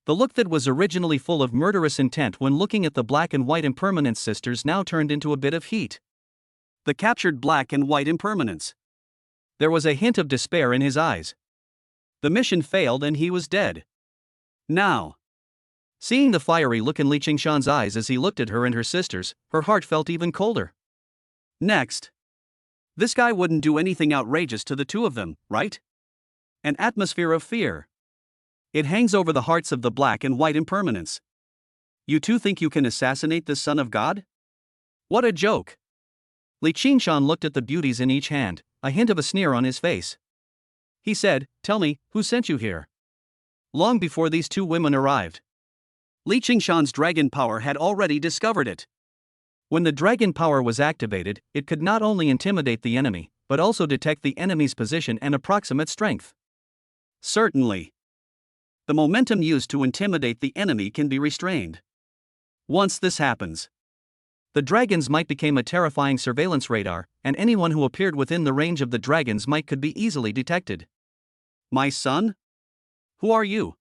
The look that was originally full of murderous intent when looking at the black and white impermanence sisters now turned into a bit of heat. The captured black and white impermanence. There was a hint of despair in his eyes. The mission failed and he was dead. Now. Seeing the fiery look in Li Qingshan's eyes as he looked at her and her sisters, her heart felt even colder. Next. This guy wouldn't do anything outrageous to the two of them, right? An atmosphere of fear. It hangs over the hearts of the black and white impermanence. You two think you can assassinate the Son of God? What a joke! Li Qingshan looked at the beauties in each hand, a hint of a sneer on his face. He said, "Tell me, who sent you here?" Long before these two women arrived, Li Qingshan's dragon power had already discovered it. When the dragon power was activated, it could not only intimidate the enemy, but also detect the enemy's position and approximate strength. Certainly. The momentum used to intimidate the enemy can be restrained. Once this happens, the dragons might become a terrifying surveillance radar, and anyone who appeared within the range of the dragon's might could be easily detected. My son? Who are you?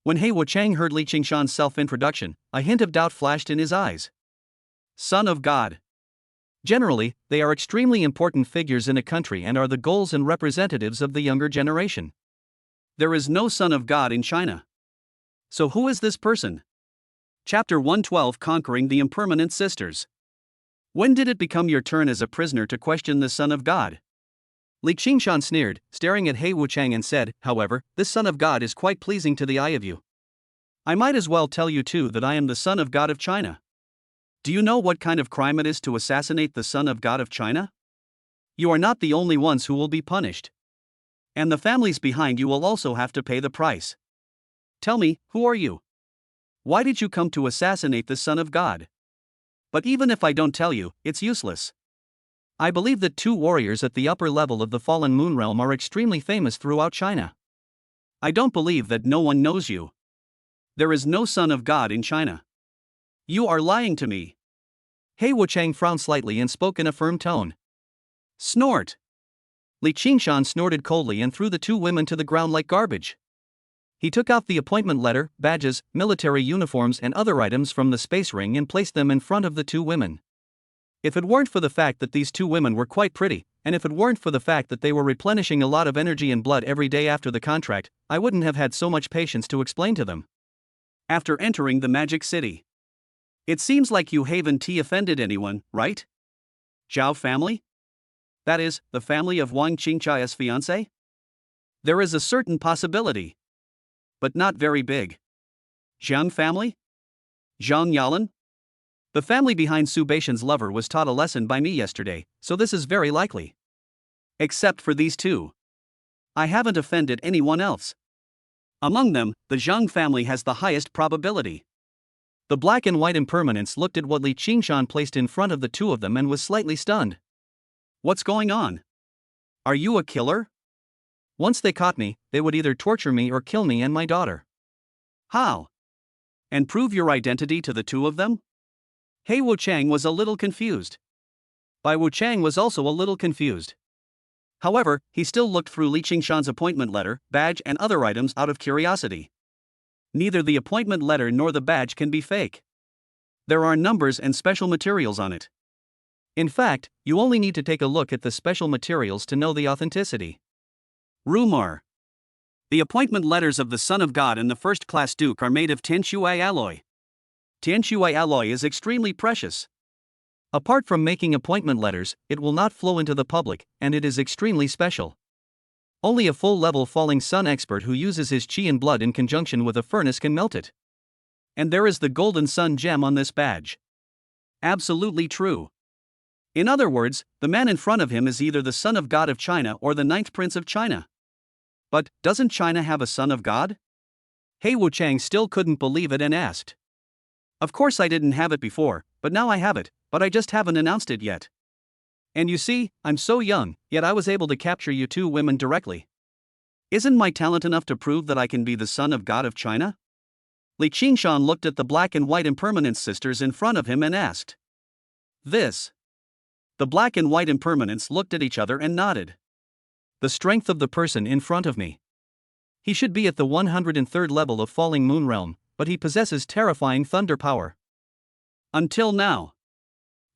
When He Wuchang heard Li Qingshan's self-introduction, a hint of doubt flashed in his eyes. Son of God. Generally, they are extremely important figures in a country and are the goals and representatives of the younger generation. There is no Son of God in China. So who is this person? Chapter 112: Conquering the Impermanent Sisters. When did it become your turn as a prisoner to question the Son of God? Li Qingshan sneered, staring at He Wuchang and said, however, this Son of God is quite pleasing to the eye of you. I might as well tell you too that I am the Son of God of China. Do you know what kind of crime it is to assassinate the Son of God of China? You are not the only ones who will be punished. And the families behind you will also have to pay the price. Tell me, who are you? Why did you come to assassinate the Son of God? But even if I don't tell you, it's useless. I believe that two warriors at the upper level of the fallen moon realm are extremely famous throughout China. I don't believe that no one knows you. There is no Son of God in China. You are lying to me. He Wuchang frowned slightly and spoke in a firm tone. Snort. Li Qingshan snorted coldly and threw the two women to the ground like garbage. He took out the appointment letter, badges, military uniforms and other items from the space ring and placed them in front of the two women. If it weren't for the fact that these two women were quite pretty, and if it weren't for the fact that they were replenishing a lot of energy and blood every day after the contract, I wouldn't have had so much patience to explain to them. After entering the Magic City, It seems like you haven't offended anyone, right? Zhao family? That is, the family of Wang Qingchai's fiancé? There is a certain possibility. But not very big. Zhang family? Zhang Yalan? The family behind Su Baizhou's lover was taught a lesson by me yesterday, so this is very likely. Except for these two. I haven't offended anyone else. Among them, the Zhang family has the highest probability. The black and white impermanence looked at what Li Qingshan placed in front of the two of them and was slightly stunned. What's going on? Are you a killer? Once they caught me, they would either torture me or kill me and my daughter. How? And prove your identity to the two of them? He Wuchang was a little confused. Bai Wuchang was also a little confused. However, he still looked through Li Qingshan's appointment letter, badge and other items out of curiosity. Neither the appointment letter nor the badge can be fake. There are numbers and special materials on it. In fact, you only need to take a look at the special materials to know the authenticity. Rumor. The appointment letters of the Son of God and the first-class Duke are made of Tianshui alloy. Tianshui alloy is extremely precious. Apart from making appointment letters, it will not flow into the public, and it is extremely special. Only a full-level falling sun expert who uses his qi and blood in conjunction with a furnace can melt it. And there is the golden sun gem on this badge. Absolutely true. In other words, the man in front of him is either the Son of God of China or the ninth Prince of China. But, doesn't China have a Son of God? He Wuchang still couldn't believe it and asked. Of course I didn't have it before, but now I have it, but I just haven't announced it yet. And you see, I'm so young, yet I was able to capture you two women directly. Isn't my talent enough to prove that I can be the Son of God of China? Li Qingshan looked at the black and white impermanence sisters in front of him and asked. This. The black and white impermanents looked at each other and nodded. The strength of the person in front of me. He should be at the 103rd level of Falling Moon Realm, but he possesses terrifying thunder power. Until now.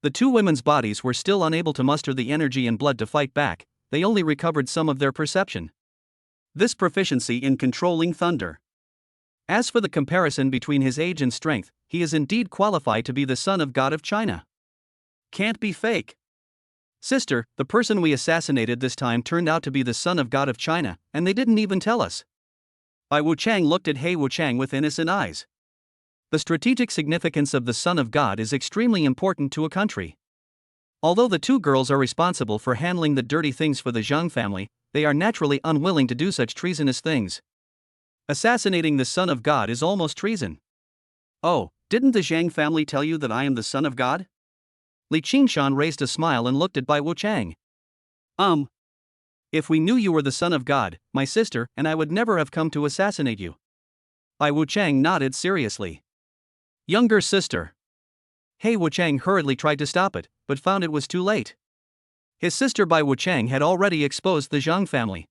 The two women's bodies were still unable to muster the energy and blood to fight back, they only recovered some of their perception. This proficiency in controlling thunder. As for the comparison between his age and strength, he is indeed qualified to be the Son of God of China. Can't be fake. Sister, the person we assassinated this time turned out to be the Son of God of China, and they didn't even tell us. Bai Wuchang looked at He Wuchang with innocent eyes. The strategic significance of the Son of God is extremely important to a country. Although the two girls are responsible for handling the dirty things for the Zhang family, they are naturally unwilling to do such treasonous things. Assassinating the Son of God is almost treason. Oh, didn't the Zhang family tell you that I am the Son of God? Li Qingshan raised a smile and looked at Bai Wuchang. If we knew you were the Son of God, my sister and I would never have come to assassinate you. Bai Wuchang nodded seriously. Younger sister. He Wuchang hurriedly tried to stop it, but found it was too late. His sister Bai Wuchang had already exposed the Zhang family.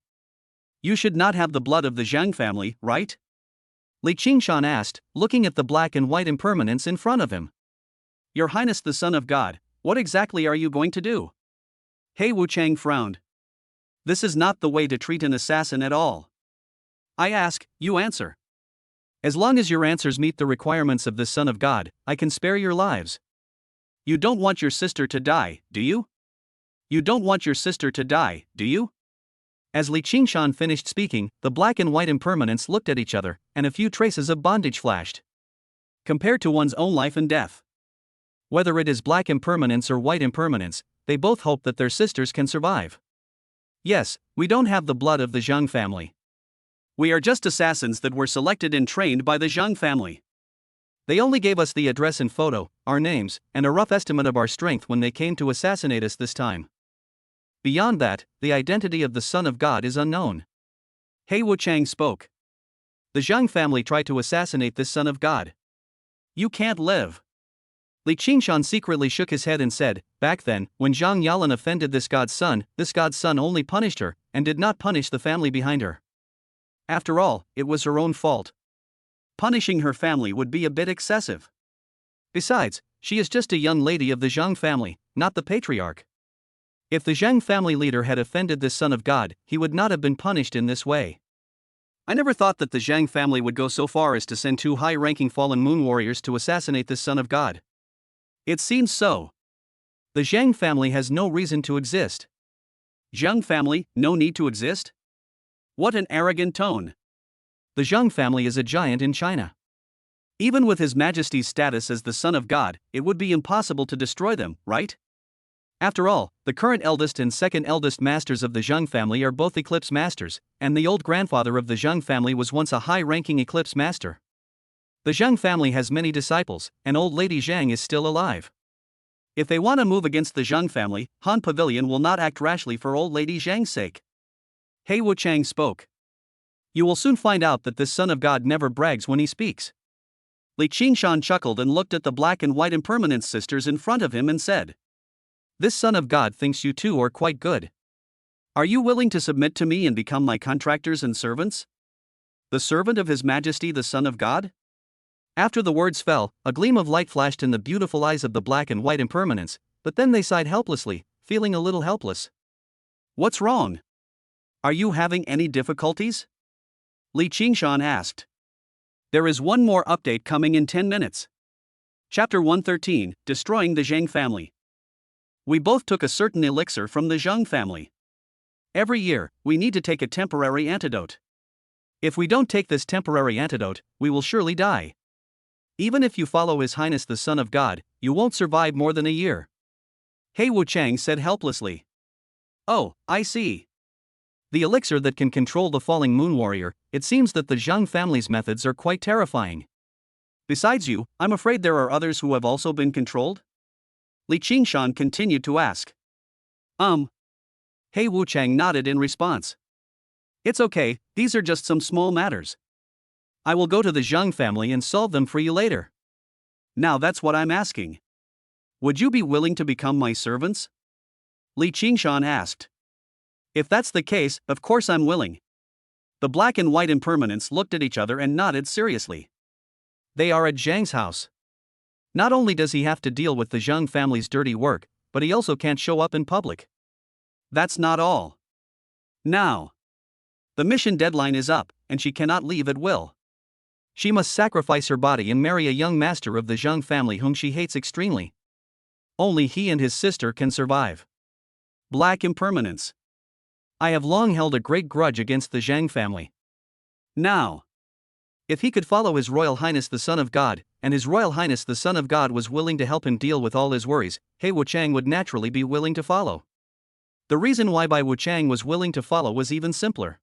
You should not have the blood of the Zhang family, right? Li Qingshan asked, looking at the black and white impermanence in front of him. Your Highness the Son of God, what exactly are you going to do? He Wuchang frowned. This is not the way to treat an assassin at all. I ask, you answer. As long as your answers meet the requirements of the Son of God, I can spare your lives. You don't want your sister to die, do you? You don't want your sister to die, do you? As Li Qingshan finished speaking, the black and white impermanents looked at each other, and a few traces of bondage flashed. Compared to one's own life and death. Whether it is black impermanence or white impermanence, they both hope that their sisters can survive. Yes, we don't have the blood of the Zhang family. We are just assassins that were selected and trained by the Zhang family. They only gave us the address and photo, our names, and a rough estimate of our strength when they came to assassinate us this time. Beyond that, the identity of the Son of God is unknown. He Wuchang spoke. The Zhang family tried to assassinate this Son of God. You can't live. Li Qingshan secretly shook his head and said, back then, when Zhang Yalan offended this God's son only punished her, and did not punish the family behind her. After all, it was her own fault. Punishing her family would be a bit excessive. Besides, she is just a young lady of the Zhang family, not the patriarch. If the Zhang family leader had offended this Son of God, he would not have been punished in this way. I never thought that the Zhang family would go so far as to send two high-ranking fallen moon warriors to assassinate this Son of God. It seems so. The Zhang family has no reason to exist. Zhang family, no need to exist? What an arrogant tone. The Zhang family is a giant in China. Even with His Majesty's status as the Son of God, it would be impossible to destroy them, right? After all, the current eldest and second eldest masters of the Zhang family are both eclipse masters, and the old grandfather of the Zhang family was once a high-ranking eclipse master. The Zhang family has many disciples, and old lady Zhang is still alive. If they want to move against the Zhang family, Han Pavilion will not act rashly for old lady Zhang's sake. He Wuchang spoke. You will soon find out that this Son of God never brags when he speaks. Li Qingshan chuckled and looked at the black and white impermanence sisters in front of him and said, This Son of God thinks you two are quite good. Are you willing to submit to me and become my contractors and servants? The servant of His Majesty the Son of God? After the words fell, a gleam of light flashed in the beautiful eyes of the black and white impermanence, but then they sighed helplessly, feeling a little helpless. What's wrong? Are you having any difficulties? Li Qingshan asked. There is one more update coming in 10 minutes. Chapter 113, Destroying the Zhang Family. We both took a certain elixir from the Zhang family. Every year, we need to take a temporary antidote. If we don't take this temporary antidote, we will surely die. Even if you follow His Highness the Son of God, you won't survive more than a year. He Wuchang said helplessly. Oh, I see. The elixir that can control the falling moon warrior, it seems that the Zhang family's methods are quite terrifying. Besides you, I'm afraid there are others who have also been controlled? Li Qingshan continued to ask. He Wuchang nodded in response. It's okay, these are just some small matters. I will go to the Zhang family and solve them for you later. Now that's what I'm asking. Would you be willing to become my servants? Li Qingshan asked. If that's the case, of course I'm willing. The black and white impermanents looked at each other and nodded seriously. They are at Zhang's house. Not only does he have to deal with the Zhang family's dirty work, but he also can't show up in public. That's not all. Now, the mission deadline is up, and she cannot leave at will. She must sacrifice her body and marry a young master of the Zhang family whom she hates extremely. Only he and his sister can survive. Black impermanence. I have long held a great grudge against the Zhang family. Now, if he could follow His Royal Highness the Son of God, and His Royal Highness the Son of God was willing to help him deal with all his worries, He Wuchang would naturally be willing to follow. The reason why Bai Wuchang was willing to follow was even simpler.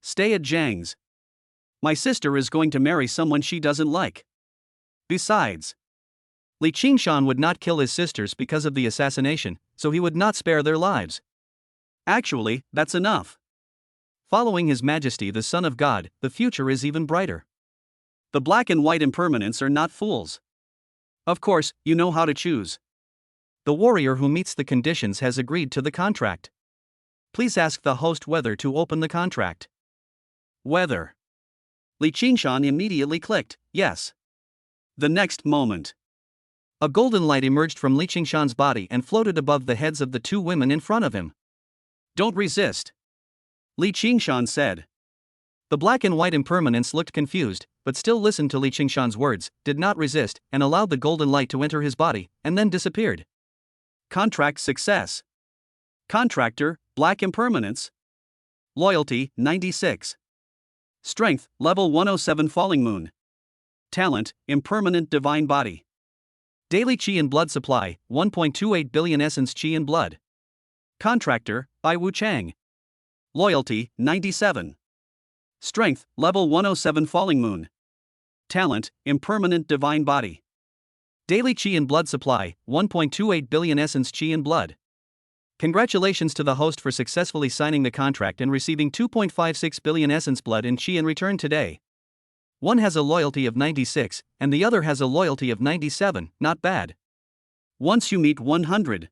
Stay at Zhang's. My sister is going to marry someone she doesn't like. Besides, Li Qingshan would not kill his sisters because of the assassination, so he would not spare their lives. Actually, that's enough. Following His Majesty the Son of God, the future is even brighter. The black and white impermanents are not fools. Of course, you know how to choose. The warrior who meets the conditions has agreed to the contract. Please ask the host whether to open the contract. Whether. Li Qingshan immediately clicked, yes. The next moment, a golden light emerged from Li Qingshan's body and floated above the heads of the two women in front of him. Don't resist, Li Qingshan said. The black and white impermanents looked confused, but still listened to Li Qingshan's words, did not resist, and allowed the golden light to enter his body, and then disappeared. Contract success. Contractor, black impermanence. Loyalty, 96. Strength, level 107 falling moon. Talent, impermanent divine body. Daily chi and blood supply, 1.28 billion essence chi and blood. Contractor, Bai Wuchang. Loyalty, 97. Strength, level 107 falling moon. Talent, impermanent divine body. Daily chi and blood supply, 1.28 billion essence chi and blood. Congratulations to the host for successfully signing the contract and receiving 2.56 billion essence blood and chi in return today. One has a loyalty of 96, and the other has a loyalty of 97, not bad. Once you meet 100,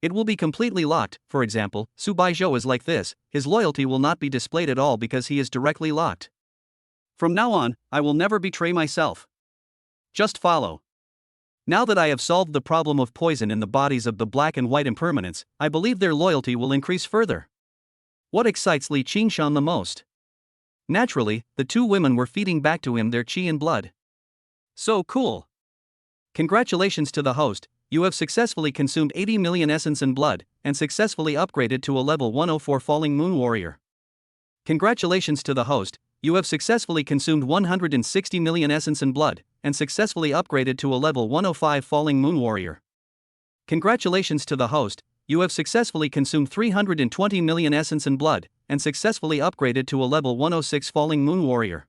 it will be completely locked. For example, Su Baizhou is like this, his loyalty will not be displayed at all because he is directly locked. From now on, I will never betray myself. Just follow. Now that I have solved the problem of poison in the bodies of the black and white impermanents, I believe their loyalty will increase further. What excites Li Qingshan the most? Naturally, the two women were feeding back to him their chi and blood. So cool. Congratulations to the host, you have successfully consumed 80 million essence and blood, and successfully upgraded to a level 104 Falling Moon Warrior. Congratulations to the host, you have successfully consumed 160 million essence and blood, and successfully upgraded to a level 105 Falling Moon Warrior. Congratulations to the host, you have successfully consumed 320 million essence and blood, and successfully upgraded to a level 106 Falling Moon Warrior.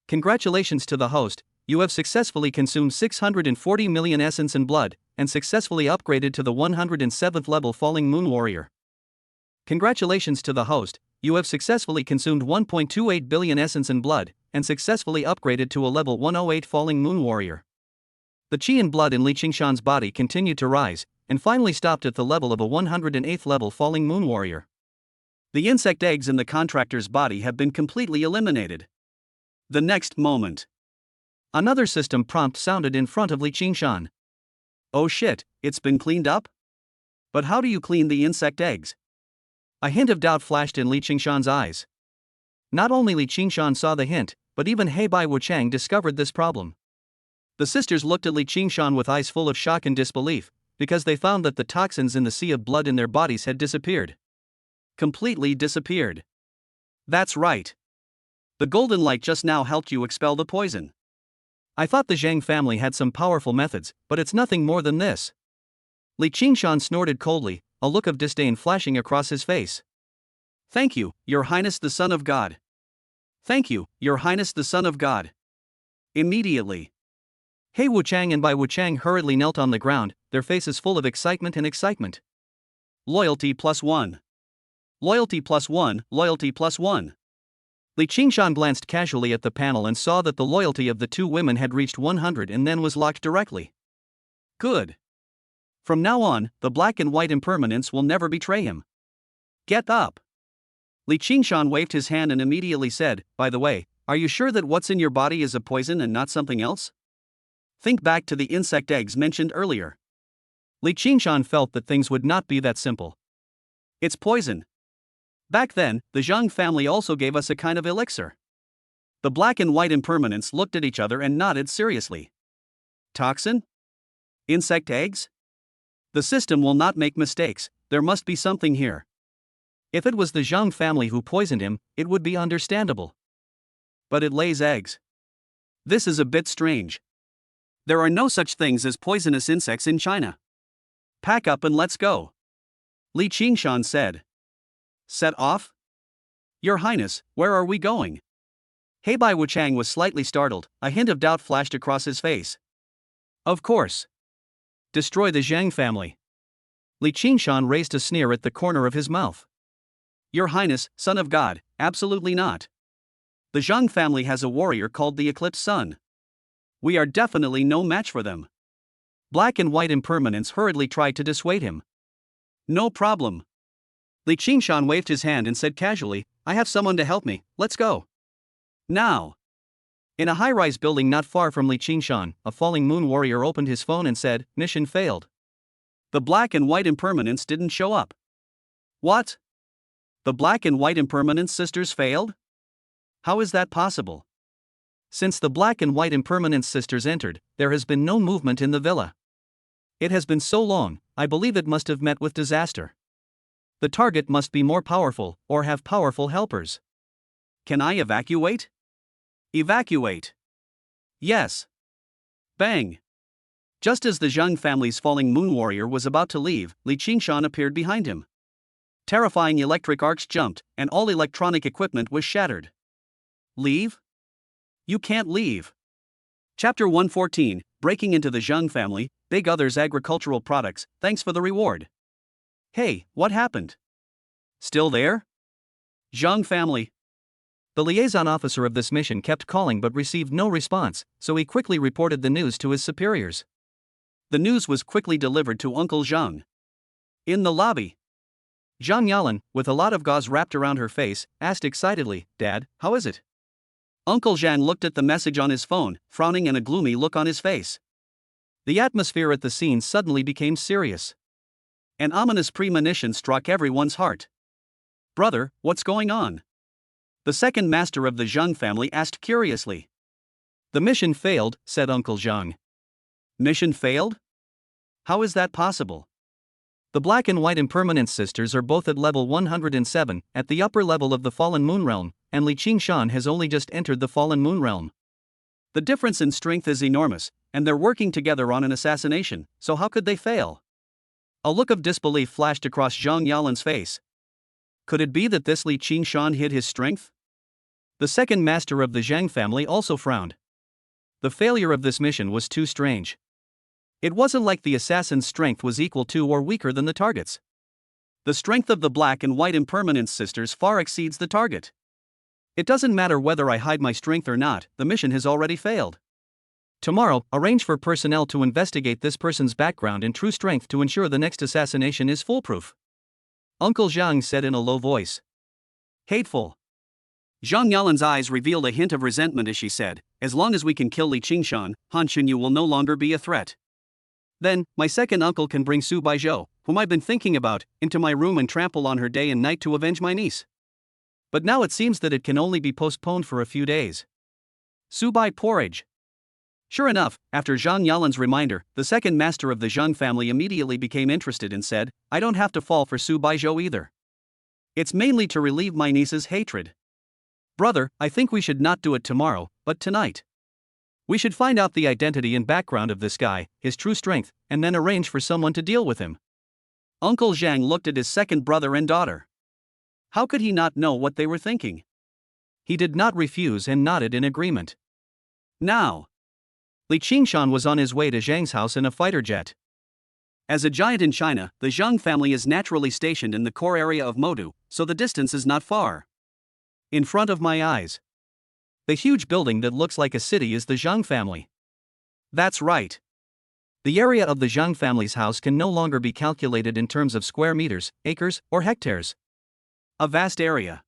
Congratulations to the host, you have successfully consumed 640 million essence and blood, and successfully upgraded to the 107th level Falling Moon Warrior. Congratulations to the host, you have successfully consumed 1.28 billion essence and blood, and successfully upgraded to a level 108 Falling Moon Warrior. The qi and blood in Li Qingshan's body continued to rise, and finally stopped at the level of a 108th level Falling Moon Warrior. The insect eggs in the contractor's body have been completely eliminated. The next moment, another system prompt sounded in front of Li Qingshan. Oh shit, it's been cleaned up? But how do you clean the insect eggs? A hint of doubt flashed in Li Qingshan's eyes. Not only Li Qingshan saw the hint, but even Heibai Wuchang discovered this problem. The sisters looked at Li Qingshan with eyes full of shock and disbelief, because they found that the toxins in the sea of blood in their bodies had disappeared. Completely disappeared. That's right. The golden light just now helped you expel the poison. I thought the Zhang family had some powerful methods, but it's nothing more than this. Li Qingshan snorted coldly, a look of disdain flashing across his face. Thank you, Your Highness the Son of God. Thank you, Your Highness the Son of God. Immediately, Hei Wuchang and Bai Wuchang hurriedly knelt on the ground, their faces full of excitement and excitement. Loyalty +1. Loyalty +1, loyalty +1. Li Qingshan glanced casually at the panel and saw that the loyalty of the two women had reached 100 and then was locked directly. Good. From now on, the black and white impermanence will never betray him. Get up. Li Qingshan waved his hand and immediately said, by the way, are you sure that what's in your body is a poison and not something else? Think back to the insect eggs mentioned earlier. Li Qingshan felt that things would not be that simple. It's poison. Back then, the Zhang family also gave us a kind of elixir. The black and white impermanents looked at each other and nodded seriously. Toxin? Insect eggs? The system will not make mistakes, there must be something here. If it was the Zhang family who poisoned him, it would be understandable. But it lays eggs. This is a bit strange. There are no such things as poisonous insects in China. Pack up and let's go. Li Qingshan said. Set off? Your Highness, where are we going? Heibai Wuchang was slightly startled, a hint of doubt flashed across his face. Of course. Destroy the Zhang family. Li Qingshan raised a sneer at the corner of his mouth. Your Highness, Son of God, absolutely not. The Zhang family has a warrior called the Eclipse Sun. We are definitely no match for them. Black and white impermanents hurriedly tried to dissuade him. No problem. Li Qingshan waved his hand and said casually, I have someone to help me, let's go. Now. In a high-rise building not far from Li Qingshan, a falling moon warrior opened his phone and said, mission failed. The black and white impermanents didn't show up. What? The black and white impermanence sisters failed? How is that possible? Since the black and white impermanence sisters entered, there has been no movement in the villa. It has been so long, I believe it must have met with disaster. The target must be more powerful, or have powerful helpers. Can I evacuate? Evacuate. Yes. Bang. Just as the Zhang family's falling moon warrior was about to leave, Li Qingshan appeared behind him. Terrifying electric arcs jumped, and all electronic equipment was shattered. Leave? You can't leave. Chapter 114, Breaking into the Zhang family, Big Others Agricultural Products, thanks for the reward. Hey, what happened? Still there? Zhang family. The liaison officer of this mission kept calling but received no response, so he quickly reported the news to his superiors. The news was quickly delivered to Uncle Zhang. In the lobby, Zhang Yalan, with a lot of gauze wrapped around her face, asked excitedly, Dad, how is it? Uncle Zhang looked at the message on his phone, frowning and a gloomy look on his face. The atmosphere at the scene suddenly became serious. An ominous premonition struck everyone's heart. Brother, what's going on? The second master of the Zhang family asked curiously. The mission failed, said Uncle Zhang. Mission failed? How is that possible? The Black and White Impermanence sisters are both at level 107, at the upper level of the Fallen Moon Realm, and Li Qingshan has only just entered the Fallen Moon Realm. The difference in strength is enormous, and they're working together on an assassination, so how could they fail? A look of disbelief flashed across Zhang Yalan's face. Could it be that this Li Qingshan hid his strength? The second master of the Zhang family also frowned. The failure of this mission was too strange. It wasn't like the assassin's strength was equal to or weaker than the target's. The strength of the Black and White Impermanence sisters far exceeds the target. It doesn't matter whether I hide my strength or not, the mission has already failed. Tomorrow, arrange for personnel to investigate this person's background and true strength to ensure the next assassination is foolproof. Uncle Zhang said in a low voice. Hateful. Zhang Yalan's eyes revealed a hint of resentment as she said, as long as we can kill Li Qingshan, Han Xunyu will no longer be a threat. Then, my second uncle can bring Su Baizhou, whom I've been thinking about, into my room and trample on her day and night to avenge my niece. But now it seems that it can only be postponed for a few days. Su Bai porridge. Sure enough, after Zhang Yalan's reminder, the second master of the Zhang family immediately became interested and said, I don't have to fall for Su Baizhou either. It's mainly to relieve my niece's hatred. Brother, I think we should not do it tomorrow, but tonight. We should find out the identity and background of this guy, his true strength, and then arrange for someone to deal with him. Uncle Zhang looked at his second brother and daughter. How could he not know what they were thinking? He did not refuse and nodded in agreement. Now. Li Qingshan was on his way to Zhang's house in a fighter jet. As a giant in China, the Zhang family is naturally stationed in the core area of Modu, so the distance is not far. In front of my eyes. The huge building that looks like a city is the Zhang family. That's right. The area of the Zhang family's house can no longer be calculated in terms of square meters, acres, or hectares. A vast area.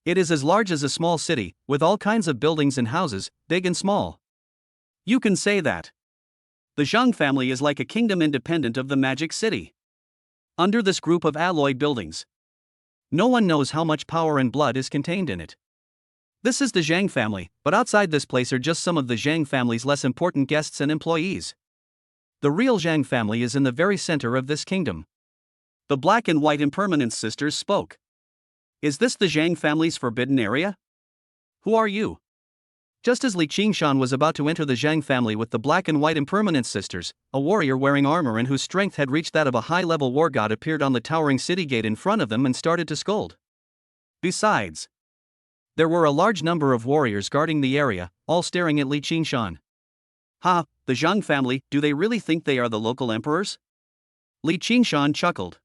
It is as large as a small city, with all kinds of buildings and houses, big and small. You can say that. The Zhang family is like a kingdom independent of the magic city. Under this group of alloy buildings, no one knows how much power and blood is contained in it. This is the Zhang family, but outside this place are just some of the Zhang family's less important guests and employees. The real Zhang family is in the very center of this kingdom. The Black and White Impermanence sisters spoke. Is this the Zhang family's forbidden area? Who are you? Just as Li Qingshan was about to enter the Zhang family with the Black and White Impermanence sisters, a warrior wearing armor and whose strength had reached that of a high-level war god appeared on the towering city gate in front of them and started to scold. Besides, there were a large number of warriors guarding the area, all staring at Li Qingshan. Ha, the Zhang family, do they really think they are the local emperors? Li Qingshan chuckled.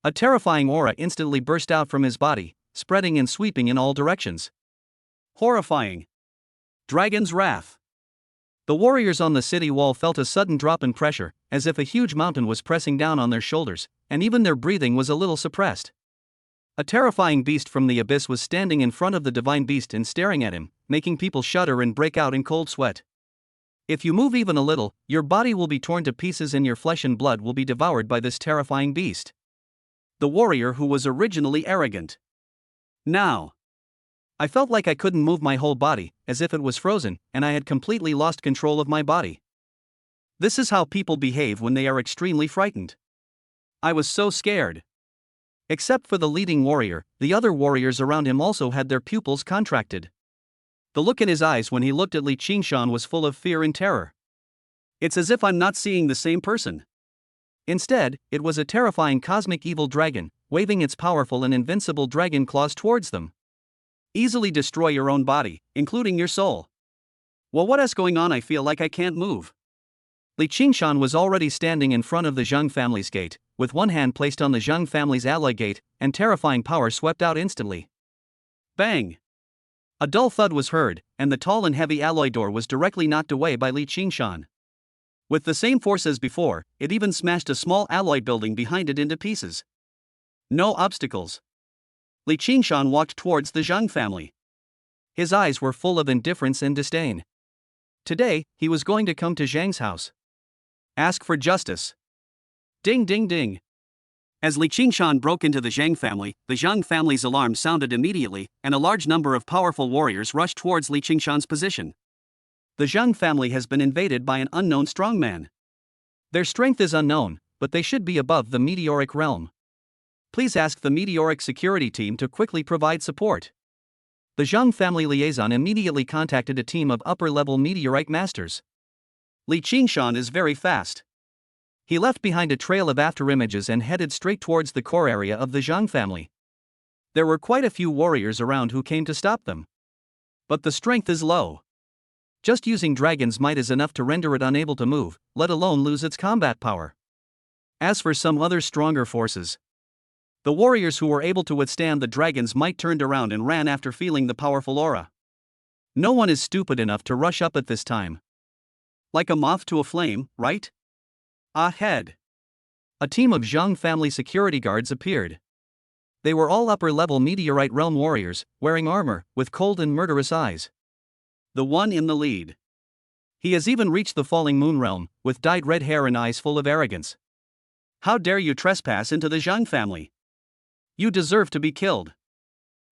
A terrifying aura instantly burst out from his body, spreading and sweeping in all directions. Horrifying. Dragon's wrath. The warriors on the city wall felt a sudden drop in pressure, as if a huge mountain was pressing down on their shoulders, and even their breathing was a little suppressed. A terrifying beast from the abyss was standing in front of the divine beast and staring at him, making people shudder and break out in cold sweat. If you move even a little, your body will be torn to pieces and your flesh and blood will be devoured by this terrifying beast. The warrior who was originally arrogant. Now. I felt like I couldn't move my whole body, as if it was frozen, and I had completely lost control of my body. This is how people behave when they are extremely frightened. I was so scared. Except for the leading warrior, the other warriors around him also had their pupils contracted. The look in his eyes when he looked at Li Qingshan was full of fear and terror. It's as if I'm not seeing the same person. Instead, it was a terrifying cosmic evil dragon, waving its powerful and invincible dragon claws towards them. Easily destroy your own body, including your soul. Well, what is going on? I feel like I can't move. Li Qingshan was already standing in front of the Zhang family's gate, with one hand placed on the Zhang family's alloy gate, and terrifying power swept out instantly. Bang! A dull thud was heard, and the tall and heavy alloy door was directly knocked away by Li Qingshan. With the same force as before, it even smashed a small alloy building behind it into pieces. No obstacles. Li Qingshan walked towards the Zhang family. His eyes were full of indifference and disdain. Today, he was going to come to Zhang's house. Ask for justice. Ding ding ding. As Li Qingshan broke into the Zhang family's alarm sounded immediately, and a large number of powerful warriors rushed towards Li Qingshan's position. The Zhang family has been invaded by an unknown strongman. Their strength is unknown, but they should be above the meteoric realm. Please ask the meteoric security team to quickly provide support. The Zhang family liaison immediately contacted a team of upper-level meteorite masters. Li Qingshan is very fast. He left behind a trail of afterimages and headed straight towards the core area of the Zhang family. There were quite a few warriors around who came to stop them. But the strength is low. Just using dragon's might is enough to render it unable to move, let alone lose its combat power. As for some other stronger forces, the warriors who were able to withstand the dragon's might turned around and ran after feeling the powerful aura. No one is stupid enough to rush up at this time. Like a moth to a flame, right? Ahead. A team of Zhang family security guards appeared. They were all upper-level meteorite realm warriors, wearing armor, with cold and murderous eyes. The one in the lead. He has even reached the falling moon realm, with dyed red hair and eyes full of arrogance. How dare you trespass into the Zhang family? You deserve to be killed.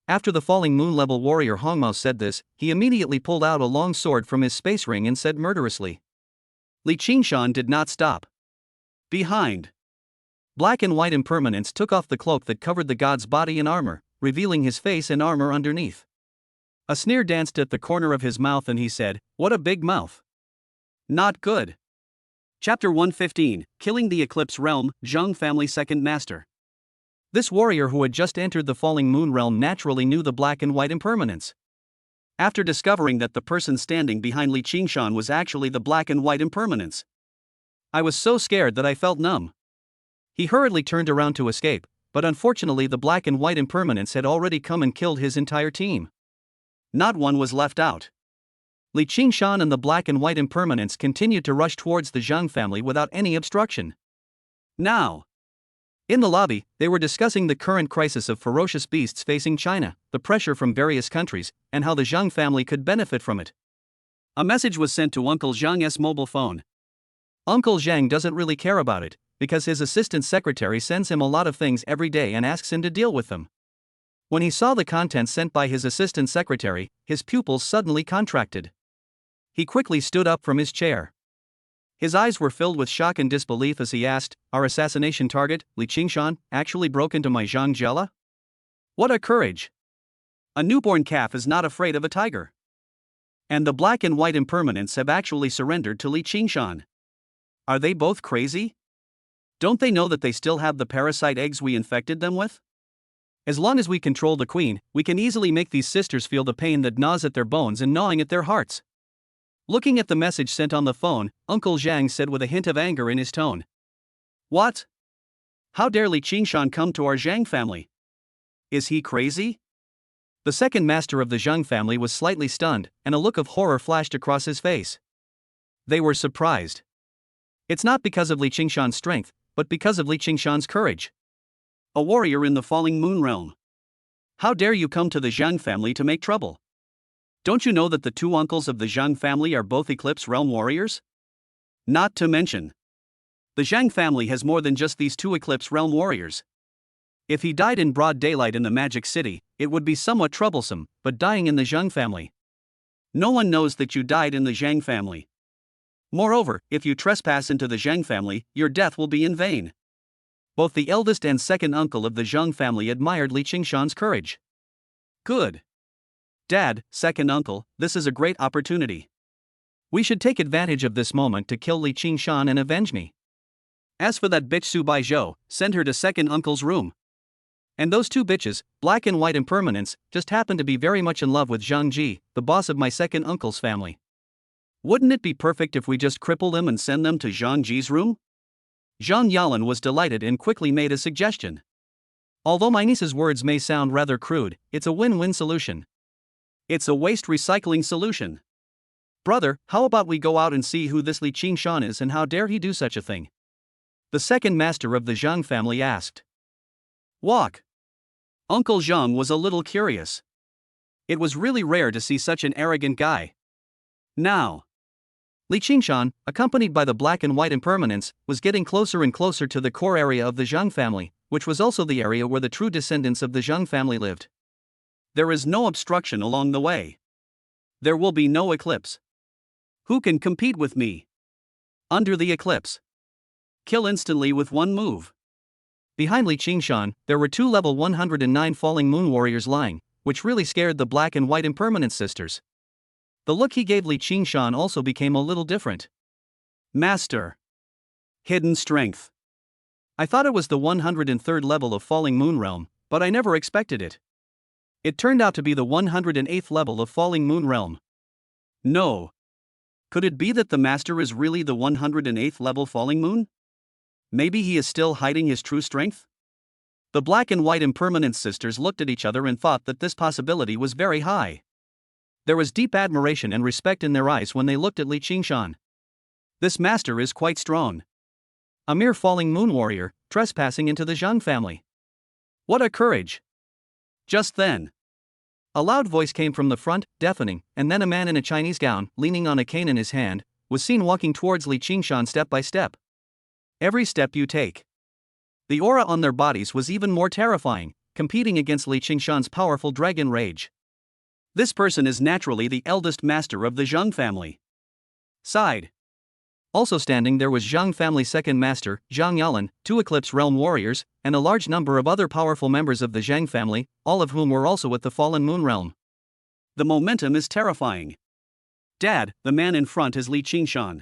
After the falling moon-level warrior Hongmao said this, he immediately pulled out a long sword from his space ring and said murderously. Li Qingshan did not stop. Behind. Black and white impermanence took off the cloak that covered the god's body and armor, revealing his face and armor underneath. A sneer danced at the corner of his mouth and he said, "What a big mouth." Not good. Chapter 115, Killing the Eclipse Realm, Zhang Family Second Master. This warrior who had just entered the falling moon realm naturally knew the black and white impermanence. After discovering that the person standing behind Li Qingshan was actually the black and white impermanence, I was so scared that I felt numb. He hurriedly turned around to escape, but unfortunately the black and white impermanence had already come and killed his entire team. Not one was left out. Li Qingshan and the black and white impermanence continued to rush towards the Zhang family without any obstruction. Now, in the lobby, they were discussing the current crisis of ferocious beasts facing China, the pressure from various countries, and how the Zhang family could benefit from it. A message was sent to Uncle Zhang's mobile phone. Uncle Zhang doesn't really care about it, because his assistant secretary sends him a lot of things every day and asks him to deal with them. When he saw the contents sent by his assistant secretary, his pupils suddenly contracted. He quickly stood up from his chair. His eyes were filled with shock and disbelief as he asked, "Our assassination target, Li Qingshan, actually broke into my Zhang Jela? What a courage! A newborn calf is not afraid of a tiger. And the black and white impermanents have actually surrendered to Li Qingshan. Are they both crazy? Don't they know that they still have the parasite eggs we infected them with? As long as we control the queen, we can easily make these sisters feel the pain that gnaws at their bones and gnawing at their hearts." Looking at the message sent on the phone, Uncle Zhang said with a hint of anger in his tone. "What? How dare Li Qingshan come to our Zhang family? Is he crazy?" The second master of the Zhang family was slightly stunned, and a look of horror flashed across his face. They were surprised. It's not because of Li Qingshan's strength, but because of Li Qingshan's courage. A warrior in the falling moon realm. How dare you come to the Zhang family to make trouble? Don't you know that the two uncles of the Zhang family are both Eclipse Realm warriors? Not to mention, the Zhang family has more than just these two Eclipse Realm warriors. If he died in broad daylight in the Magic City, it would be somewhat troublesome, but dying in the Zhang family. No one knows that you died in the Zhang family. Moreover, if you trespass into the Zhang family, your death will be in vain. Both the eldest and second uncle of the Zhang family admired Li Qingshan's courage. Good. Dad, second uncle, this is a great opportunity. We should take advantage of this moment to kill Li Qingshan and avenge me. As for that bitch Su Baizhou, send her to second uncle's room. And those two bitches, black and white impermanence, just happen to be very much in love with Zhang Ji, the boss of my second uncle's family. Wouldn't it be perfect if we just cripple them and send them to Zhang Ji's room? Zhang Yalan was delighted and quickly made a suggestion. Although my niece's words may sound rather crude, it's a win-win solution. It's a waste recycling solution. Brother, how about we go out and see who this Li Qingshan is and how dare he do such a thing? The second master of the Zhang family asked. Walk. Uncle Zhang was a little curious. It was really rare to see such an arrogant guy. Now, Li Qingshan, accompanied by the black and white impermanence, was getting closer and closer to the core area of the Zhang family, which was also the area where the true descendants of the Zhang family lived. There is no obstruction along the way. There will be no eclipse. Who can compete with me? Under the eclipse. Kill instantly with one move. Behind Li Qingshan, there were two level 109 falling moon warriors lying, which really scared the black and white impermanence sisters. The look he gave Li Qingshan also became a little different. Master. Hidden strength. I thought it was the 103rd level of Falling Moon Realm, but I never expected it. It turned out to be the 108th level of Falling Moon Realm. No. Could it be that the master is really the 108th level Falling Moon? Maybe he is still hiding his true strength? The black and white impermanence sisters looked at each other and thought that this possibility was very high. There was deep admiration and respect in their eyes when they looked at Li Qingshan. This master is quite strong. A mere falling moon warrior, trespassing into the Zhang family. What a courage! Just then, a loud voice came from the front, deafening, and then a man in a Chinese gown, leaning on a cane in his hand, was seen walking towards Li Qingshan step by step. Every step you take. The aura on their bodies was even more terrifying, competing against Li Qingshan's powerful dragon rage. This person is naturally the eldest master of the Zhang family. Side. Also standing there was Zhang family's second master, Zhang Yalan, two Eclipse Realm warriors, and a large number of other powerful members of the Zhang family, all of whom were also at the Fallen Moon Realm. The momentum is terrifying. Dad, the man in front is Li Qingshan.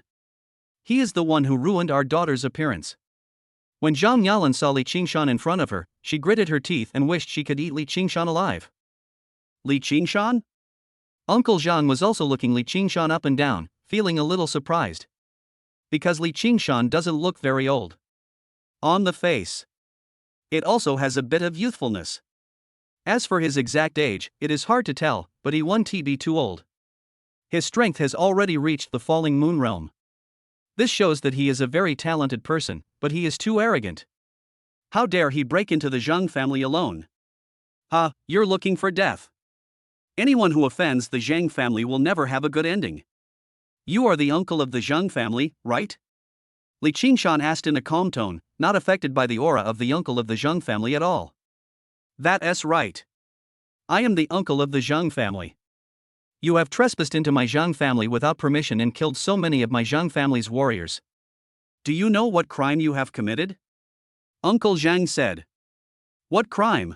He is the one who ruined our daughter's appearance. When Zhang Yalan saw Li Qingshan in front of her, she gritted her teeth and wished she could eat Li Qingshan alive. Li Qingshan? Uncle Zhang was also looking Li Qingshan up and down, feeling a little surprised. Because Li Qingshan doesn't look very old. On the face. It also has a bit of youthfulness. As for his exact age, it is hard to tell, but he won't be too old. His strength has already reached the Falling Moon Realm. This shows that he is a very talented person, but he is too arrogant. How dare he break into the Zhang family alone? Ha, you're looking for death. Anyone who offends the Zhang family will never have a good ending. You are the uncle of the Zhang family, right? Li Qingshan asked in a calm tone, not affected by the aura of the uncle of the Zhang family at all. That's right. I am the uncle of the Zhang family. You have trespassed into my Zhang family without permission and killed so many of my Zhang family's warriors. Do you know what crime you have committed? Uncle Zhang said. What crime?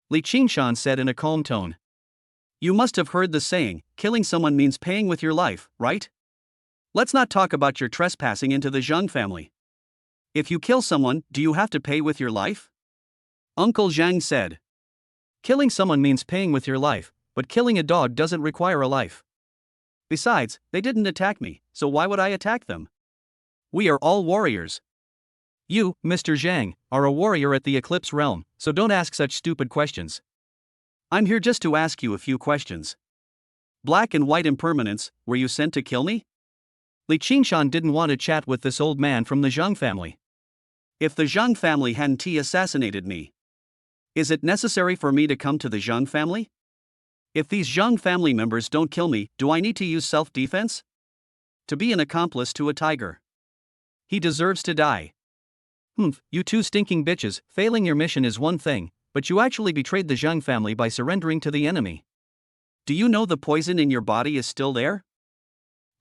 Li Qingshan said in a calm tone. You must have heard the saying, killing someone means paying with your life, right? Let's not talk about your trespassing into the Zhang family. If you kill someone, do you have to pay with your life? Uncle Zhang said. Killing someone means paying with your life, but killing a dog doesn't require a life. Besides, they didn't attack me, so why would I attack them? We are all warriors. You, Mr. Zhang, are a warrior at the Eclipse Realm, so don't ask such stupid questions. I'm here just to ask you a few questions. Black and white impermanence, were you sent to kill me? Li Qingshan didn't want to chat with this old man from the Zhang family. If the Zhang family hadn't assassinated me, is it necessary for me to come to the Zhang family? If these Zhang family members don't kill me, do I need to use self-defense? To be an accomplice to a tiger. He deserves to die. You two stinking bitches, failing your mission is one thing, but you actually betrayed the Zhang family by surrendering to the enemy. Do you know the poison in your body is still there?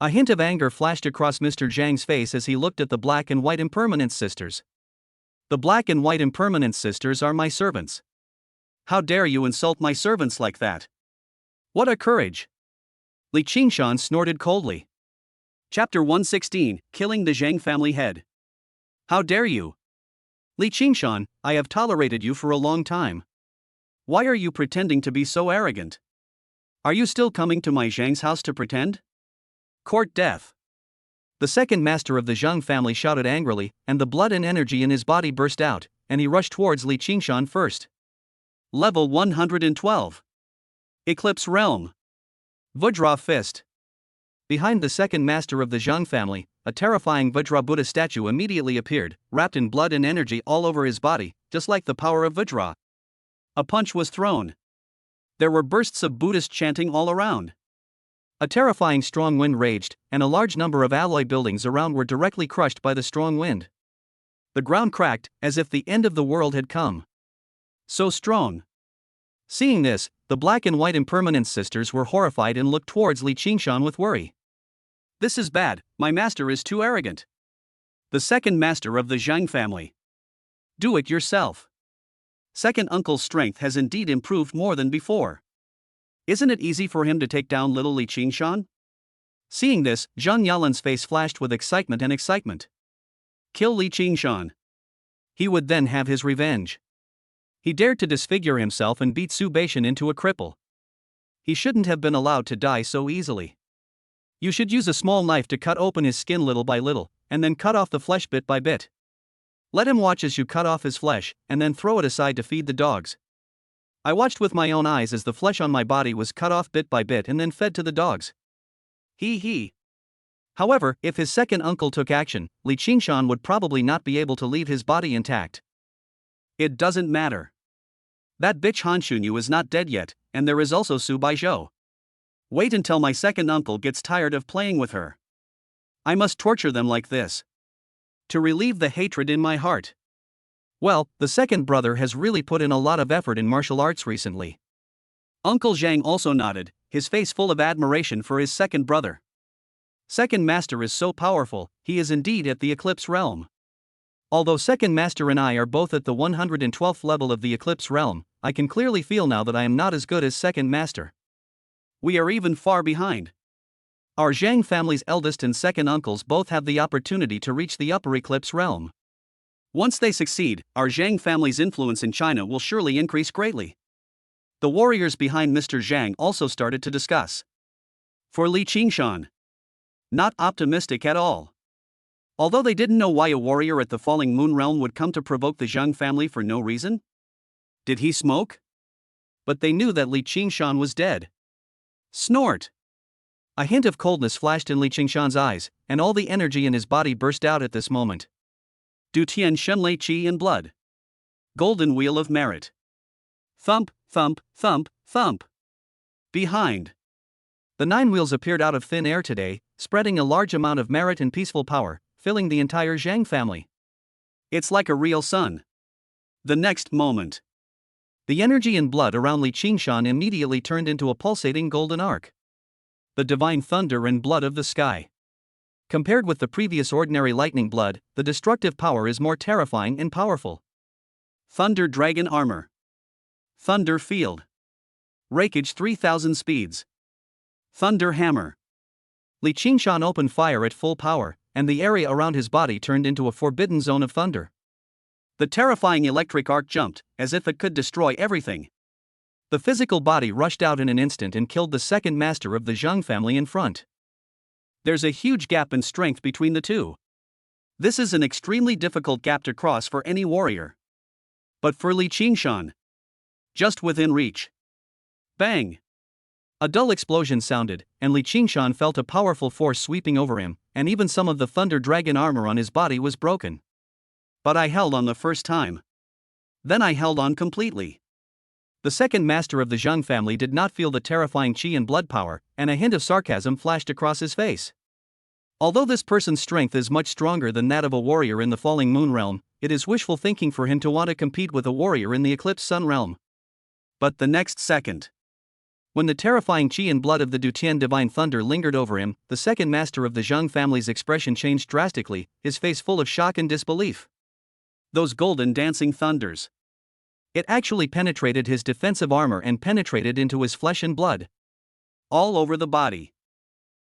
A hint of anger flashed across Mr. Zhang's face as he looked at the black and white impermanence sisters. The black and white impermanence sisters are my servants. How dare you insult my servants like that? What a courage! Li Qingshan snorted coldly. Chapter 116, Killing the Zhang Family Head. How dare you? Li Qingshan, I have tolerated you for a long time. Why are you pretending to be so arrogant? Are you still coming to my Zhang's house to pretend? Court death. The second master of the Zhang family shouted angrily, and the blood and energy in his body burst out, and he rushed towards Li Qingshan first. Level 112. Eclipse Realm. Vajra Fist. Behind the second master of the Zhang family, a terrifying Vajra Buddha statue immediately appeared, wrapped in blood and energy all over his body, just like the power of Vajra. A punch was thrown. There were bursts of Buddhist chanting all around. A terrifying strong wind raged, and a large number of alloy buildings around were directly crushed by the strong wind. The ground cracked, as if the end of the world had come. So strong. Seeing this, the black and white impermanence sisters were horrified and looked towards Li Qingshan with worry. This is bad, my master is too arrogant. The second master of the Zhang family. Do it yourself. Second uncle's strength has indeed improved more than before. Isn't it easy for him to take down little Li Qingshan? Seeing this, Zhang Yalan's face flashed with excitement and excitement. Kill Li Qingshan. He would then have his revenge. He dared to disfigure himself and beat Su Baizhou into a cripple. He shouldn't have been allowed to die so easily. You should use a small knife to cut open his skin little by little, and then cut off the flesh bit by bit. Let him watch as you cut off his flesh, and then throw it aside to feed the dogs. I watched with my own eyes as the flesh on my body was cut off bit by bit and then fed to the dogs. He. However, if his second uncle took action, Li Qingshan would probably not be able to leave his body intact. It doesn't matter. That bitch Han Shunyu is not dead yet, and there is also Su Baizhou. Wait until my second uncle gets tired of playing with her. I must torture them like this. To relieve the hatred in my heart. Well, the second brother has really put in a lot of effort in martial arts recently. Uncle Zhang also nodded, his face full of admiration for his second brother. Second master is so powerful, he is indeed at the Eclipse realm. Although second master and I are both at the 112th level of the Eclipse realm, I can clearly feel now that I am not as good as second master. We are even far behind. Our Zhang family's eldest and second uncles both have the opportunity to reach the upper Eclipse realm. Once they succeed, our Zhang family's influence in China will surely increase greatly. The warriors behind Mr. Zhang also started to discuss. For Li Qingshan. Not optimistic at all. Although they didn't know why a warrior at the Falling Moon realm would come to provoke the Zhang family for no reason. Did he smoke? But they knew that Li Qingshan was dead. Snort! A hint of coldness flashed in Li Qingshan's eyes, and all the energy in his body burst out at this moment. Du Tian Shenlei Qi in blood. Golden Wheel of Merit. Thump, thump, thump, thump. Behind. The 9 wheels appeared out of thin air today, spreading a large amount of merit and peaceful power, filling the entire Zhang family. It's like a real sun. The next moment. The energy and blood around Li Qingshan immediately turned into a pulsating golden arc. The divine thunder and blood of the sky. Compared with the previous ordinary lightning blood, the destructive power is more terrifying and powerful. Thunder Dragon Armor. Thunder Field. Rakeage 3000 speeds. Thunder Hammer. Li Qingshan opened fire at full power, and the area around his body turned into a forbidden zone of thunder. The terrifying electric arc jumped, as if it could destroy everything. The physical body rushed out in an instant and killed the second master of the Zhang family in front. There's a huge gap in strength between the two. This is an extremely difficult gap to cross for any warrior. But for Li Qingshan, just within reach. Bang! A dull explosion sounded, and Li Qingshan felt a powerful force sweeping over him, and even some of the Thunder Dragon armor on his body was broken. But I held on the first time. Then I held on completely. The second master of the Zhang family did not feel the terrifying qi and blood power, and a hint of sarcasm flashed across his face. Although this person's strength is much stronger than that of a warrior in the Falling Moon realm, it is wishful thinking for him to want to compete with a warrior in the Eclipse Sun realm. But the next second, when the terrifying qi and blood of the Dutian Divine Thunder lingered over him, the second master of the Zhang family's expression changed drastically, his face full of shock and disbelief. Those golden dancing thunders. It actually penetrated his defensive armor and penetrated into his flesh and blood. All over the body.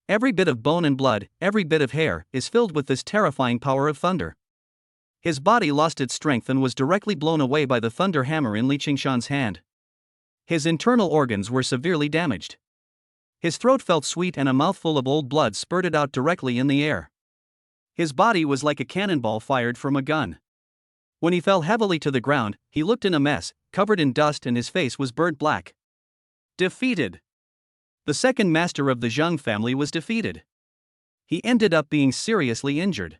Every bit of bone and blood, every bit of hair, is filled with this terrifying power of thunder. His body lost its strength and was directly blown away by the thunder hammer in Li Qingshan's hand. His internal organs were severely damaged. His throat felt sweet and a mouthful of old blood spurted out directly in the air. His body was like a cannonball fired from a gun. When he fell heavily to the ground, he looked in a mess, covered in dust, and his face was burnt black. Defeated. The second master of the Zhang family was defeated. He ended up being seriously injured.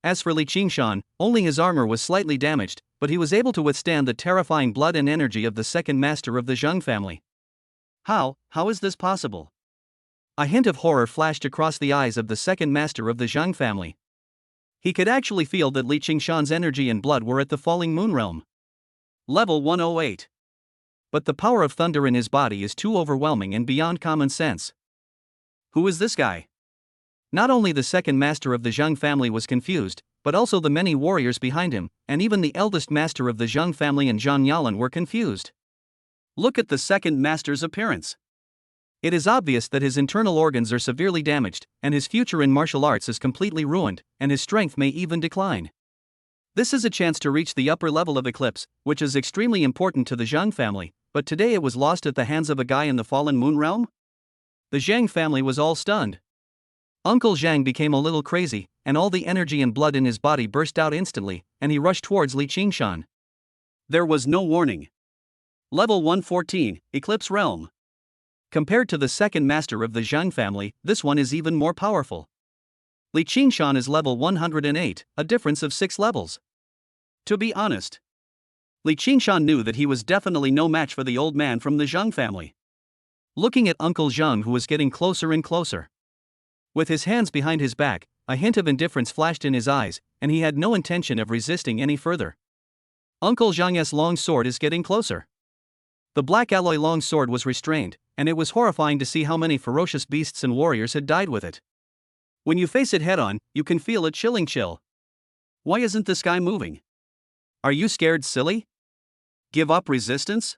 As for Li Qingshan, only his armor was slightly damaged, but he was able to withstand the terrifying blood and energy of the second master of the Zhang family. How is this possible? A hint of horror flashed across the eyes of the second master of the Zhang family. He could actually feel that Li Qingshan's energy and blood were at the Falling Moon realm. Level 108. But the power of thunder in his body is too overwhelming and beyond common sense. Who is this guy? Not only the second master of the Zhang family was confused, but also the many warriors behind him, and even the eldest master of the Zhang family and Zhang Yalan were confused. Look at the second master's appearance. It is obvious that his internal organs are severely damaged, and his future in martial arts is completely ruined, and his strength may even decline. This is a chance to reach the upper level of eclipse, which is extremely important to the Zhang family, but today it was lost at the hands of a guy in the fallen moon realm? The Zhang family was all stunned. Uncle Zhang became a little crazy, and all the energy and blood in his body burst out instantly, and he rushed towards Li Qingshan. There was no warning. Level 114, Eclipse Realm. Compared to the second master of the Zhang family, this one is even more powerful. Li Qingshan is level 108, a difference of 6 levels. To be honest, Li Qingshan knew that he was definitely no match for the old man from the Zhang family. Looking at Uncle Zhang, who was getting closer and closer. With his hands behind his back, a hint of indifference flashed in his eyes, and he had no intention of resisting any further. Uncle Zhang's long sword is getting closer. The black alloy long sword was restrained, and it was horrifying to see how many ferocious beasts and warriors had died with it. When you face it head-on, you can feel a chilling chill. Why isn't this guy moving? Are you scared, silly? Give up resistance?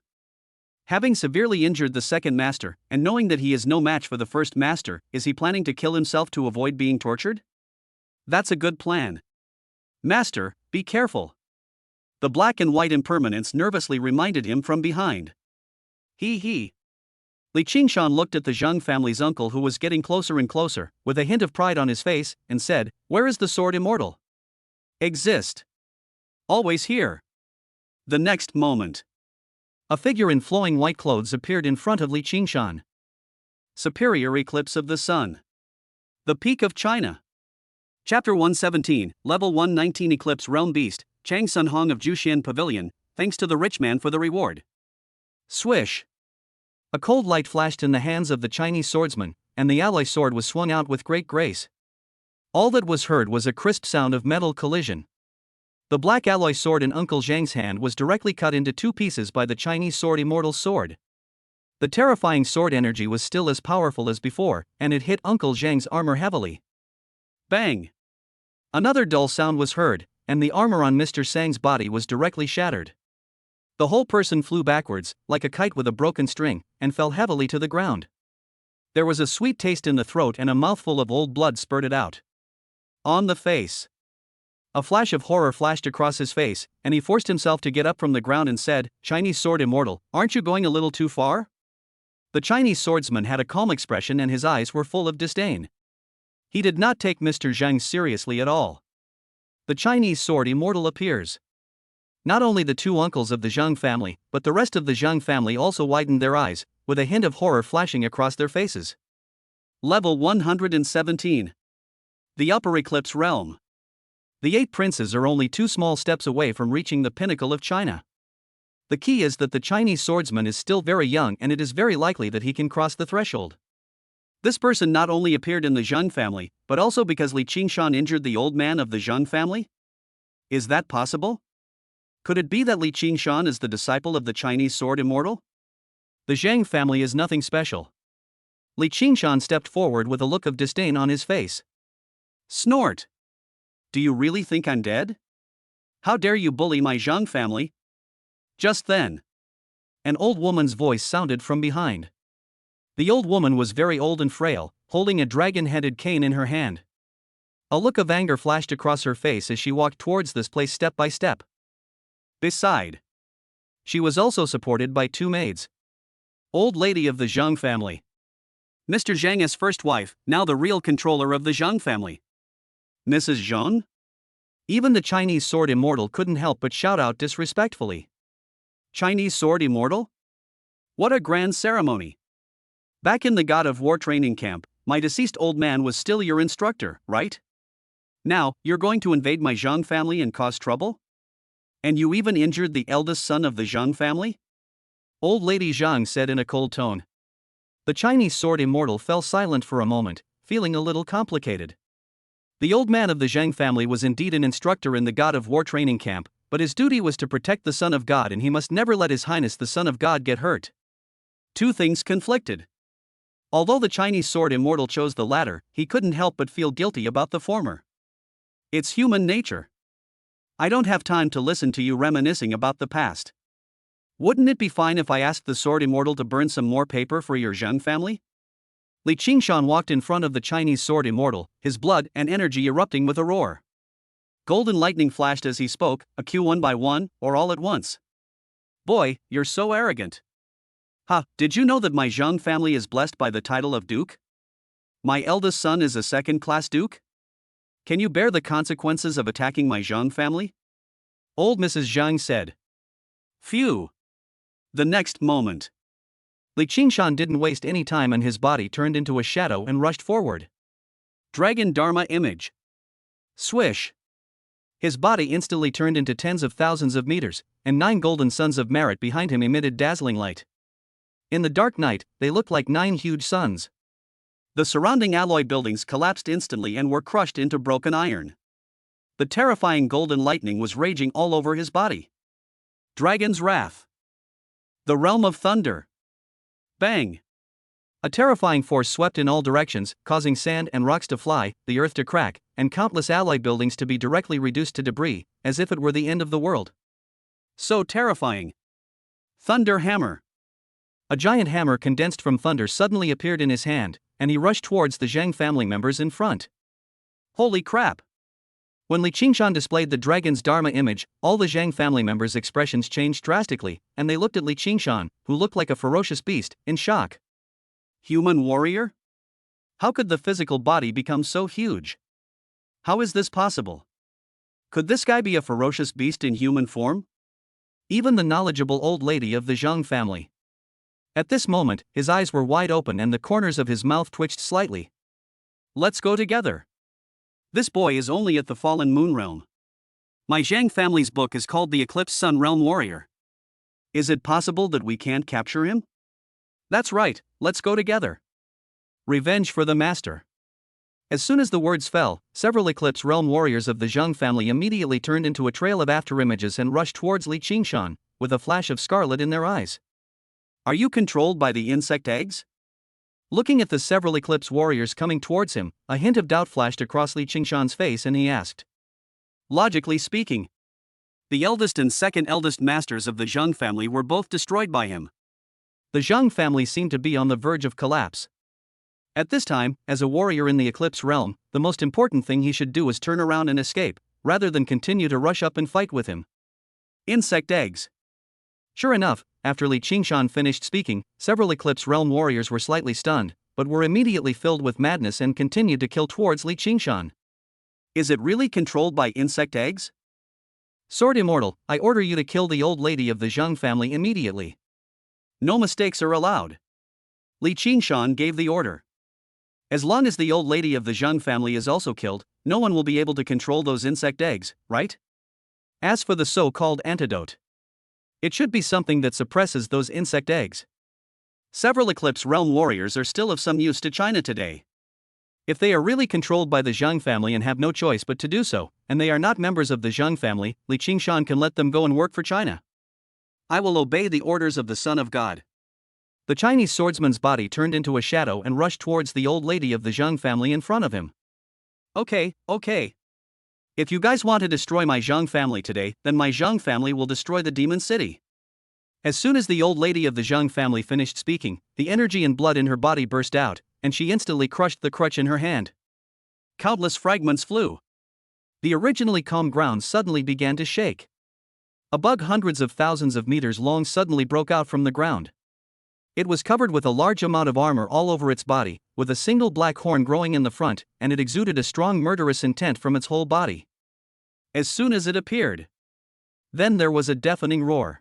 Having severely injured the second master, and knowing that he is no match for the first master, is he planning to kill himself to avoid being tortured? That's a good plan. Master, be careful. The black and white impermanence nervously reminded him from behind. He. Li Qingshan looked at the Zhang family's uncle, who was getting closer and closer, with a hint of pride on his face, and said, "Where is the sword immortal?" "Exist. Always here." The next moment, a figure in flowing white clothes appeared in front of Li Qingshan. Superior Eclipse of the Sun. The Peak of China. Chapter 117, Level 119 Eclipse Realm Beast, Chang Sun Hong of Jushan Pavilion, thanks to the rich man for the reward. Swish. A cold light flashed in the hands of the Chinese swordsman, and the alloy sword was swung out with great grace. All that was heard was a crisp sound of metal collision. The black alloy sword in Uncle Zhang's hand was directly cut into 2 pieces by the Chinese sword Immortal's sword. The terrifying sword energy was still as powerful as before, and it hit Uncle Zhang's armor heavily. Bang! Another dull sound was heard, and the armor on Mr. Sang's body was directly shattered. The whole person flew backwards, like a kite with a broken string, and fell heavily to the ground. There was a sweet taste in the throat and a mouthful of old blood spurted out. On the face. A flash of horror flashed across his face, and he forced himself to get up from the ground and said, "Chinese sword immortal, aren't you going a little too far?" The Chinese swordsman had a calm expression and his eyes were full of disdain. He did not take Mr. Zhang seriously at all. The Chinese sword immortal appears. Not only the 2 uncles of the Zhang family, but the rest of the Zhang family also widened their eyes, with a hint of horror flashing across their faces. Level 117. The Upper Eclipse Realm. The 8 princes are only 2 small steps away from reaching the pinnacle of China. The key is that the Chinese swordsman is still very young, and it is very likely that he can cross the threshold. This person not only appeared in the Zhang family, but also because Li Qingshan injured the old man of the Zhang family? Is that possible? Could it be that Li Qingshan is the disciple of the Chinese sword immortal? The Zhang family is nothing special. Li Qingshan stepped forward with a look of disdain on his face. Snort! Do you really think I'm dead? How dare you bully my Zhang family? Just then, an old woman's voice sounded from behind. The old woman was very old and frail, holding a dragon-headed cane in her hand. A look of anger flashed across her face as she walked towards this place step by step. Beside, she was also supported by 2 maids. Old lady of the Zhang family. Mr. Zhang's first wife, now the real controller of the Zhang family. Mrs. Zhang? Even the Chinese sword immortal couldn't help but shout out disrespectfully. Chinese sword immortal? What a grand ceremony. Back in the God of War training camp, my deceased old man was still your instructor, right? Now, you're going to invade my Zhang family and cause trouble? And you even injured the eldest son of the Zhang family? Old Lady Zhang said in a cold tone. The Chinese sword immortal fell silent for a moment, feeling a little complicated. The old man of the Zhang family was indeed an instructor in the God of War training camp, but his duty was to protect the Son of God, and he must never let His Highness the Son of God get hurt. 2 things conflicted. Although the Chinese sword immortal chose the latter, he couldn't help but feel guilty about the former. It's human nature. I don't have time to listen to you reminiscing about the past. Wouldn't it be fine if I asked the sword immortal to burn some more paper for your Zheng family? Li Qingshan walked in front of the Chinese sword immortal, his blood and energy erupting with a roar. Golden lightning flashed as he spoke, a cue one by one, or all at once. Boy, you're so arrogant. Ha, did you know that my Zheng family is blessed by the title of Duke? My eldest son is a second-class Duke? Can you bear the consequences of attacking my Zheng family? Old Mrs. Zheng said. Phew. The next moment, Li Qingshan didn't waste any time and his body turned into a shadow and rushed forward. Dragon Dharma image. Swish. His body instantly turned into tens of thousands of meters, and 9 golden suns of merit behind him emitted dazzling light. In the dark night, they looked like 9 huge suns. The surrounding alloy buildings collapsed instantly and were crushed into broken iron. The terrifying golden lightning was raging all over his body. Dragon's Wrath. The Realm of Thunder. Bang! A terrifying force swept in all directions, causing sand and rocks to fly, the earth to crack, and countless alloy buildings to be directly reduced to debris, as if it were the end of the world. So terrifying. Thunder Hammer. A giant hammer condensed from thunder suddenly appeared in his hand, and he rushed towards the Zheng family members in front. Holy crap! When Li Qingshan displayed the dragon's Dharma image, all the Zheng family members' expressions changed drastically, and they looked at Li Qingshan, who looked like a ferocious beast, in shock. Human warrior? How could the physical body become so huge? How is this possible? Could this guy be a ferocious beast in human form? Even the knowledgeable old lady of the Zheng family. At this moment, his eyes were wide open and the corners of his mouth twitched slightly. Let's go together. This boy is only at the Fallen Moon Realm. My Zhang family's book is called the Eclipse Sun Realm Warrior. Is it possible that we can't capture him? That's right, let's go together. Revenge for the Master. As soon as the words fell, several Eclipse Realm warriors of the Zheng family immediately turned into a trail of afterimages and rushed towards Li Qingshan, with a flash of scarlet in their eyes. Are you controlled by the insect eggs? Looking at the several Eclipse warriors coming towards him, a hint of doubt flashed across Li Qingshan's face and he asked. Logically speaking, the eldest and second eldest masters of the Zheng family were both destroyed by him. The Zheng family seemed to be on the verge of collapse. At this time, as a warrior in the Eclipse realm, the most important thing he should do is turn around and escape, rather than continue to rush up and fight with him. Insect eggs. Sure enough, after Li Qingshan finished speaking, several Eclipse realm warriors were slightly stunned, but were immediately filled with madness and continued to kill towards Li Qingshan. Is it really controlled by insect eggs? Sword Immortal, I order you to kill the old lady of the Zheng family immediately. No mistakes are allowed. Li Qingshan gave the order. As long as the old lady of the Zheng family is also killed, no one will be able to control those insect eggs, right? As for the so-called antidote, it should be something that suppresses those insect eggs. Several Eclipse Realm warriors are still of some use to China today. If they are really controlled by the Zheng family and have no choice but to do so, and they are not members of the Zheng family, Li Qingshan can let them go and work for China. I will obey the orders of the Son of God. The Chinese swordsman's body turned into a shadow and rushed towards the old lady of the Zheng family in front of him. Okay. If you guys want to destroy my Zheng family today, then my Zheng family will destroy the demon city. As soon as the old lady of the Zheng family finished speaking, the energy and blood in her body burst out, and she instantly crushed the crutch in her hand. Countless fragments flew. The originally calm ground suddenly began to shake. A bug hundreds of thousands of meters long suddenly broke out from the ground. It was covered with a large amount of armor all over its body, with a single black horn growing in the front, and it exuded a strong murderous intent from its whole body. As soon as it appeared, then there was a deafening roar.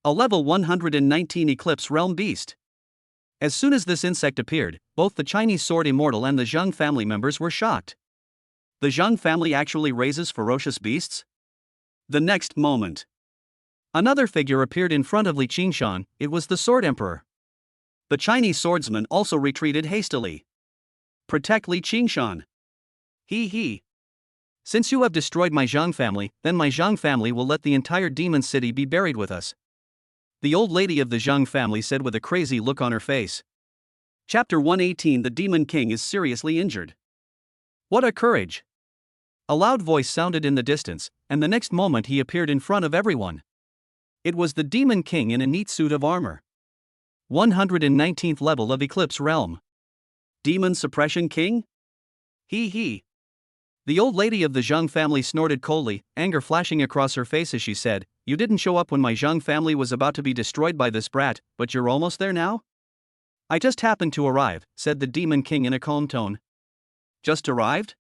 A level 119 Eclipse Realm Beast. As soon as this insect appeared, both the Chinese Sword Immortal and the Zheng family members were shocked. The Zheng family actually raises ferocious beasts? The next moment, another figure appeared in front of Li Qingshan. It was the Sword Emperor. The Chinese swordsman also retreated hastily. Protect Li Qingshan. He. Since you have destroyed my Zheng family, then my Zheng family will let the entire demon city be buried with us. The old lady of the Zheng family said with a crazy look on her face. Chapter 118. The Demon King is seriously injured. What a courage! A loud voice sounded in the distance, and the next moment he appeared in front of everyone. It was the Demon King in a neat suit of armor. 119th level of Eclipse Realm. Demon Suppression King? He. The old lady of the Zhang family snorted coldly, anger flashing across her face as she said, "You didn't show up when my Zhang family was about to be destroyed by this brat, but you're almost there now?" "I just happened to arrive," said the Demon King in a calm tone. "Just arrived?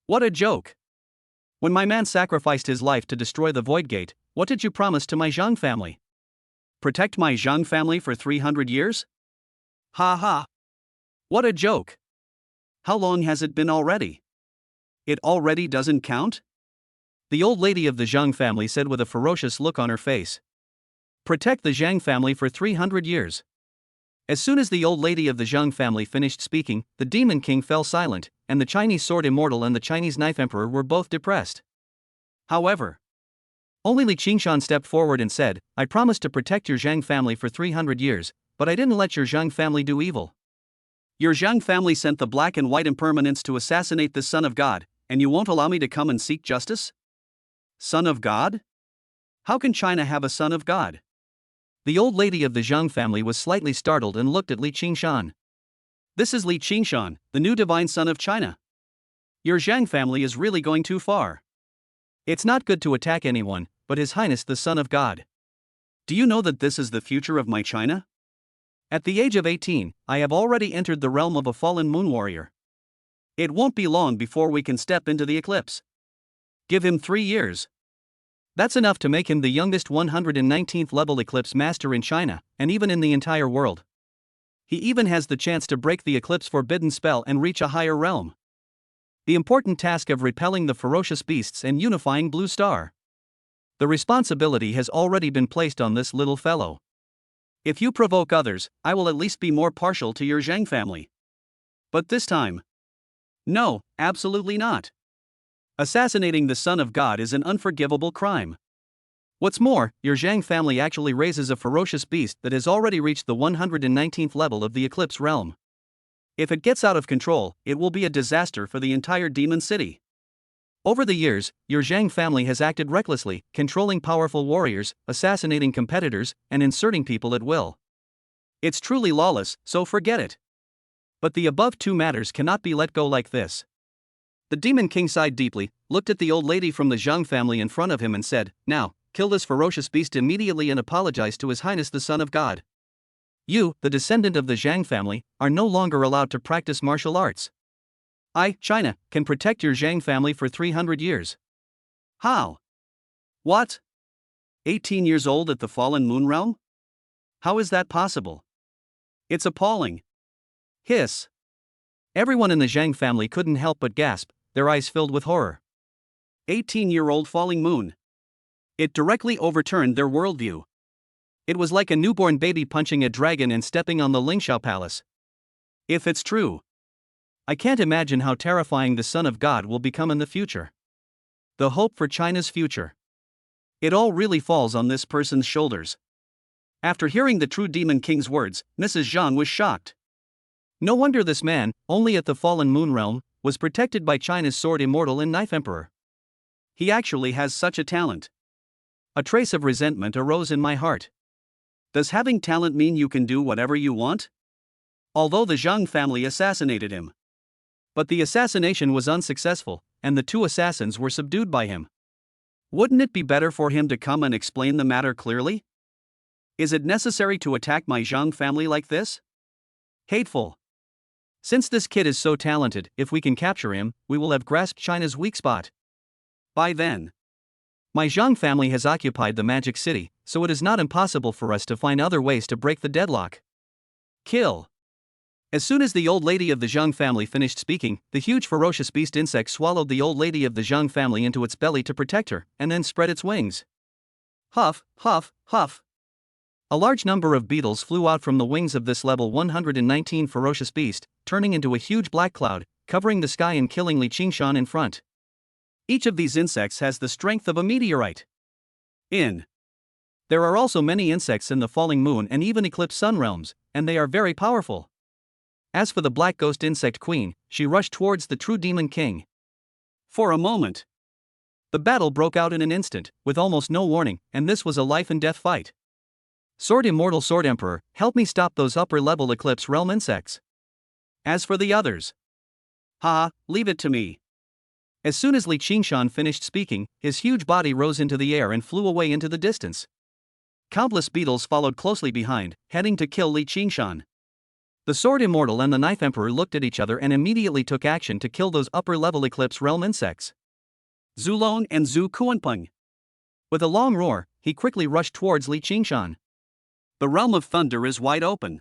What a joke! When my man sacrificed his life to destroy the Void Gate, what did you promise to my Zhang family? Protect my Zhang family for 300 years? Ha ha! What a joke! How long has it been already? It already doesn't count?" The old lady of the Zhang family said with a ferocious look on her face. "Protect the Zhang family for 300 years. As soon as the old lady of the Zhang family finished speaking, the Demon King fell silent, and the Chinese Sword Immortal and the Chinese Knife Emperor were both depressed. However, only Li Qingshan stepped forward and said, "I promised to protect your Zhang family for 300 years, but I didn't let your Zhang family do evil. Your Zhang family sent the black and white impermanents to assassinate the Son of God, and you won't allow me to come and seek justice? Son of God? How can China have a son of God?" The old lady of the Zhang family was slightly startled and looked at Li Qingshan. "This is Li Qingshan, the new divine son of China. Your Zhang family is really going too far. It's not good to attack anyone, but His Highness the Son of God. Do you know that this is the future of my China? At the age of 18, I have already entered the realm of a fallen moon warrior. It won't be long before we can step into the eclipse. Give him 3 years. That's enough to make him the youngest 119th level eclipse master in China, and even in the entire world. He even has the chance to break the eclipse forbidden spell and reach a higher realm. The important task of repelling the ferocious beasts and unifying Blue Star. The responsibility has already been placed on this little fellow. If you provoke others, I will at least be more partial to your Zhang family. But this time, no, absolutely not. Assassinating the Son of God is an unforgivable crime. What's more, your Zhang family actually raises a ferocious beast that has already reached the 119th level of the Eclipse Realm. If it gets out of control, it will be a disaster for the entire Demon City. Over the years, your Zhang family has acted recklessly, controlling powerful warriors, assassinating competitors, and inserting people at will. It's truly lawless, so forget it. But the above two matters cannot be let go like this." The Demon King sighed deeply, looked at the old lady from the Zhang family in front of him and said, "Now, kill this ferocious beast immediately and apologize to His Highness the Son of God. You, the descendant of the Zhang family, are no longer allowed to practice martial arts. I, China, can protect your Zhang family for 300 years. How? What? 18 years old at the fallen moon realm? How is that possible? It's appalling." Hiss. Everyone in the Zhang family couldn't help but gasp, their eyes filled with horror. 18-year-old falling moon. It directly overturned their worldview. It was like a newborn baby punching a dragon and stepping on the Lingxiao Palace. If it's true, I can't imagine how terrifying the Son of God will become in the future. The hope for China's future. It all really falls on this person's shoulders. After hearing the true Demon King's words, Mrs. Zhang was shocked. No wonder this man, only at the fallen moon realm, was protected by China's Sword Immortal and Knife Emperor. He actually has such a talent. A trace of resentment arose in my heart. Does having talent mean you can do whatever you want? Although the Zhang family assassinated him. But the assassination was unsuccessful, and the 2 assassins were subdued by him. Wouldn't it be better for him to come and explain the matter clearly? Is it necessary to attack my Zhang family like this? Hateful. Since this kid is so talented, if we can capture him, we will have grasped China's weak spot. By then, my Zhang family has occupied the Magic City, so it is not impossible for us to find other ways to break the deadlock. Kill. As soon as the old lady of the Zhang family finished speaking, the huge ferocious beast insect swallowed the old lady of the Zhang family into its belly to protect her, and then spread its wings. Huff, huff, huff. A large number of beetles flew out from the wings of this level 119 ferocious beast, turning into a huge black cloud, covering the sky and killing Li Qingshan in front. Each of these insects has the strength of a meteorite. There are also many insects in the falling moon and even eclipse sun realms, and they are very powerful. As for the black ghost insect queen, she rushed towards the true demon king. For a moment, the battle broke out in an instant, with almost no warning, and this was a life and death fight. Sword Immortal Sword Emperor, help me stop those upper-level Eclipse Realm insects. As for the others, haha, leave it to me. As soon as Li Qingshan finished speaking, his huge body rose into the air and flew away into the distance. Countless beetles followed closely behind, heading to kill Li Qingshan. The Sword Immortal and the Knife Emperor looked at each other and immediately took action to kill those upper-level Eclipse Realm insects. Zulong and Zhu Kuanpeng. With a long roar, he quickly rushed towards Li Qingshan. The realm of thunder is wide open.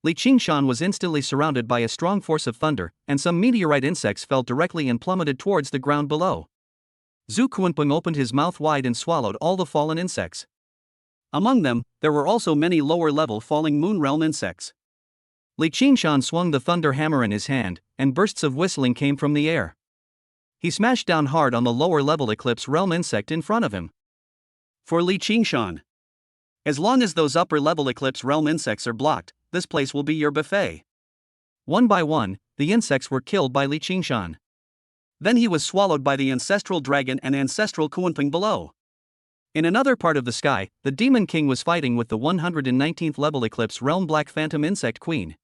Li Qingshan was instantly surrounded by a strong force of thunder, and some meteorite insects fell directly and plummeted towards the ground below. Zhu Kuanpeng opened his mouth wide and swallowed all the fallen insects. Among them, there were also many lower-level falling moon realm insects. Li Qingshan swung the thunder hammer in his hand, and bursts of whistling came from the air. He smashed down hard on the lower-level Eclipse Realm insect in front of him. For Li Qingshan, as long as those upper-level Eclipse Realm insects are blocked, this place will be your buffet. One by one, the insects were killed by Li Qingshan. Then he was swallowed by the ancestral dragon and ancestral Kuanping below. In another part of the sky, the Demon King was fighting with the 119th level Eclipse Realm Black Phantom Insect Queen.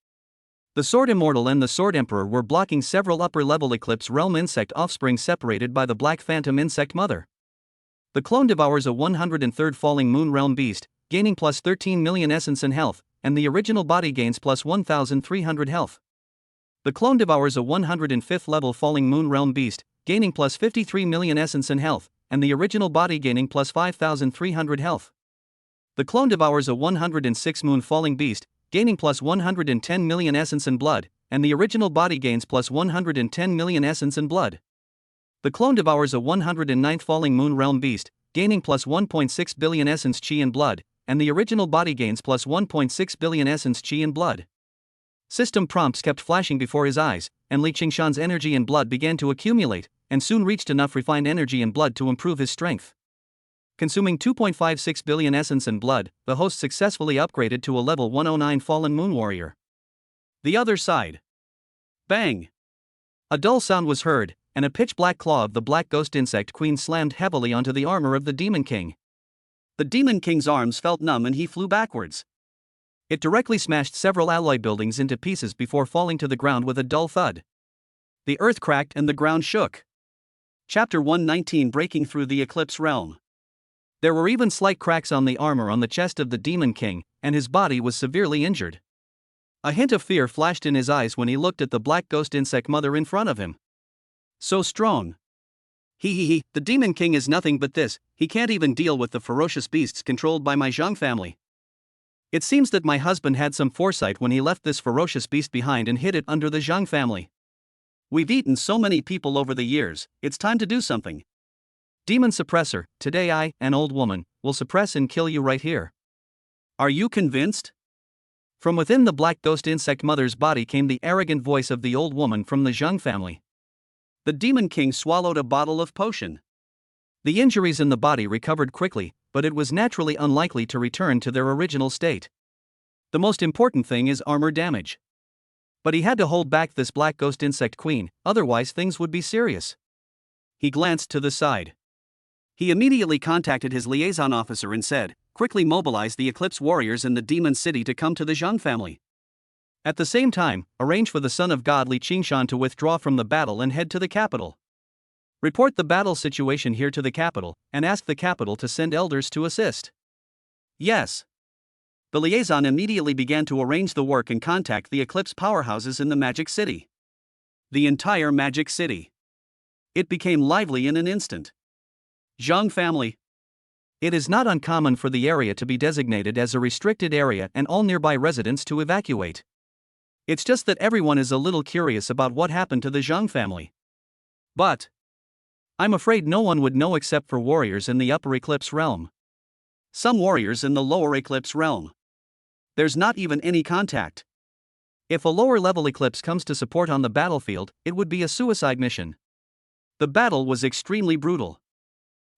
The Sword Immortal and the Sword Emperor were blocking several upper-level Eclipse Realm insect offspring separated by the Black Phantom Insect Mother. The clone devours a 103rd Falling Moon Realm Beast, gaining plus 13 million essence and health, and the original body gains plus 1,300 health. The clone devours a 105th level Falling Moon Realm Beast, gaining plus 53 million essence and health, and the original body gaining plus 5,300 health. The clone devours a 106th Moon Falling Beast, gaining plus 110 million essence and blood, and the original body gains plus 110 million essence and blood. The clone devours a 109th Falling Moon Realm Beast, gaining plus 1.6 billion essence chi and blood, and the original body gains plus 1.6 billion essence chi and blood. System prompts kept flashing before his eyes, and Li Qingshan's energy and blood began to accumulate, and soon reached enough refined energy and blood to improve his strength. Consuming 2.56 billion essence and blood, the host successfully upgraded to a level 109 Fallen Moon Warrior. The other side. Bang! A dull sound was heard, and a pitch-black claw of the Black Ghost Insect Queen slammed heavily onto the armor of the Demon King. The Demon King's arms felt numb and he flew backwards. It directly smashed several alloy buildings into pieces before falling to the ground with a dull thud. The earth cracked and the ground shook. Chapter 119 Breaking Through the Eclipse Realm. There were even slight cracks on the armor on the chest of the Demon King, and his body was severely injured. A hint of fear flashed in his eyes when he looked at the Black Ghost Insect Mother in front of him. So strong. The Demon King is nothing but this, he can't even deal with the ferocious beasts controlled by my Zhang family. It seems that my husband had some foresight when he left this ferocious beast behind and hid it under the Zhang family. We've eaten so many people over the years, it's time to do something. Demon Suppressor, today I, an old woman, will suppress and kill you right here. Are you convinced? From within the Black Ghost Insect Mother's body came the arrogant voice of the old woman from the Zhang family. The Demon King swallowed a bottle of potion. The injuries in the body recovered quickly, but it was naturally unlikely to return to their original state. The most important thing is armor damage. But he had to hold back this Black Ghost Insect Queen, otherwise things would be serious. He glanced to the side. He immediately contacted his liaison officer and said, quickly mobilize the Eclipse Warriors in the Demon City to come to the Zhang family. At the same time, arrange for the Son of God Li Qingshan to withdraw from the battle and head to the capital. Report the battle situation here to the capital, and ask the capital to send elders to assist. Yes. The liaison immediately began to arrange the work and contact the Eclipse powerhouses in the Magic City. The entire Magic City. It became lively in an instant. Zhang family. It is not uncommon for the area to be designated as a restricted area and all nearby residents to evacuate. It's just that everyone is a little curious about what happened to the Zhang family. But I'm afraid no one would know except for warriors in the Upper Eclipse Realm. Some warriors in the Lower Eclipse Realm. There's not even any contact. If a lower-level eclipse comes to support on the battlefield, it would be a suicide mission. The battle was extremely brutal.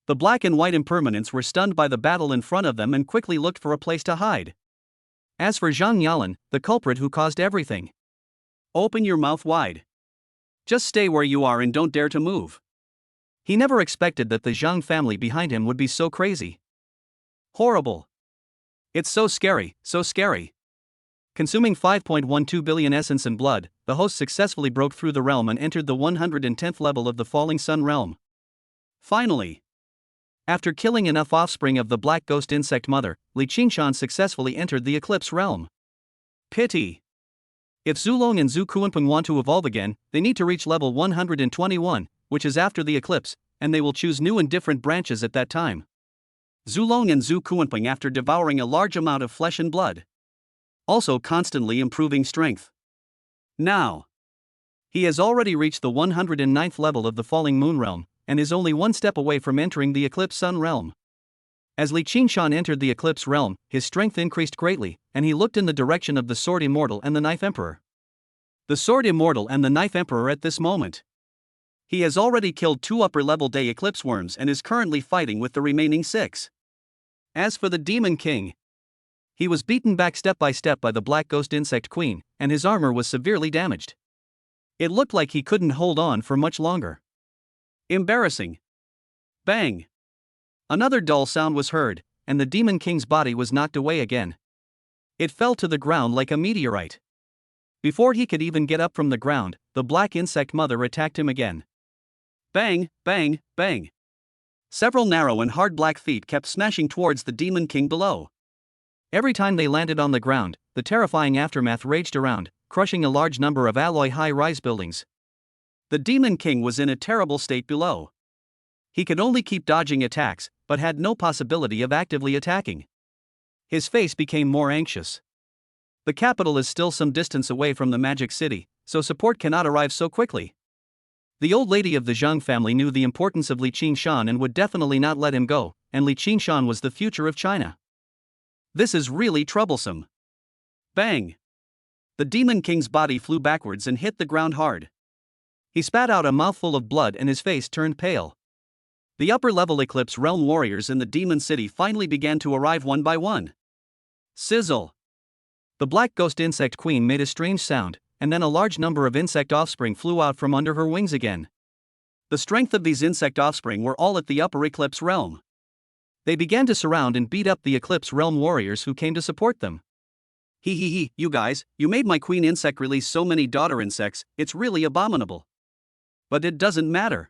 The black and white impermanents were stunned by the battle in front of them and quickly looked for a place to hide. As for Zhang Yalan, the culprit who caused everything, Open your mouth wide. Just stay where you are and don't dare to move. He never expected that the Zhang family behind him would be so crazy. Horrible. It's so scary, so scary. Consuming 5.12 billion essence and blood, the host successfully broke through the realm and entered the 110th level of the Falling Sun realm. Finally, after killing enough offspring of the Black Ghost Insect Mother, Li Qingshan successfully entered the Eclipse realm. Pity. If Zulong and Zhu Kuanpeng want to evolve again, they need to reach level 121, which is after the eclipse, and they will choose new and different branches at that time. Zulong and Zhu Kuanpeng, after devouring a large amount of flesh and blood, also constantly improving strength. Now, he has already reached the 109th level of the Falling Moon realm, and is only one step away from entering the Eclipse Sun realm. As Li Qingshan entered the Eclipse realm, his strength increased greatly, and he looked in the direction of the Sword Immortal and the Knife Emperor. The Sword Immortal and the Knife Emperor at this moment. He has already killed 2 upper-level day Eclipse Worms and is currently fighting with the remaining 6. As for the Demon King, he was beaten back step by step by the Black Ghost Insect Queen, and his armor was severely damaged. It looked like he couldn't hold on for much longer. Embarrassing. Bang! Another dull sound was heard, and the Demon King's body was knocked away again. It fell to the ground like a meteorite. Before he could even get up from the ground, the Black Insect Mother attacked him again. Bang, bang, bang. Several narrow and hard black feet kept smashing towards the Demon King below. Every time they landed on the ground, the terrifying aftermath raged around, crushing a large number of alloy high-rise buildings. The Demon King was in a terrible state below. He could only keep dodging attacks, but had no possibility of actively attacking. His face became more anxious. The capital is still some distance away from the Magic City, so support cannot arrive so quickly. The old lady of the Zhang family knew the importance of Li Qingshan and would definitely not let him go, and Li Qingshan was the future of China. This is really troublesome. Bang! The Demon King's body flew backwards and hit the ground hard. He spat out a mouthful of blood and his face turned pale. The upper-level Eclipse Realm warriors in the Demon City finally began to arrive one by one. Sizzle! The Black Ghost Insect Queen made a strange sound, and then a large number of insect offspring flew out from under her wings again. The strength of these insect offspring were all at the upper Eclipse Realm. They began to surround and beat up the Eclipse Realm warriors who came to support them. He, you guys, you made my queen insect release so many daughter insects, it's really abominable. But it doesn't matter.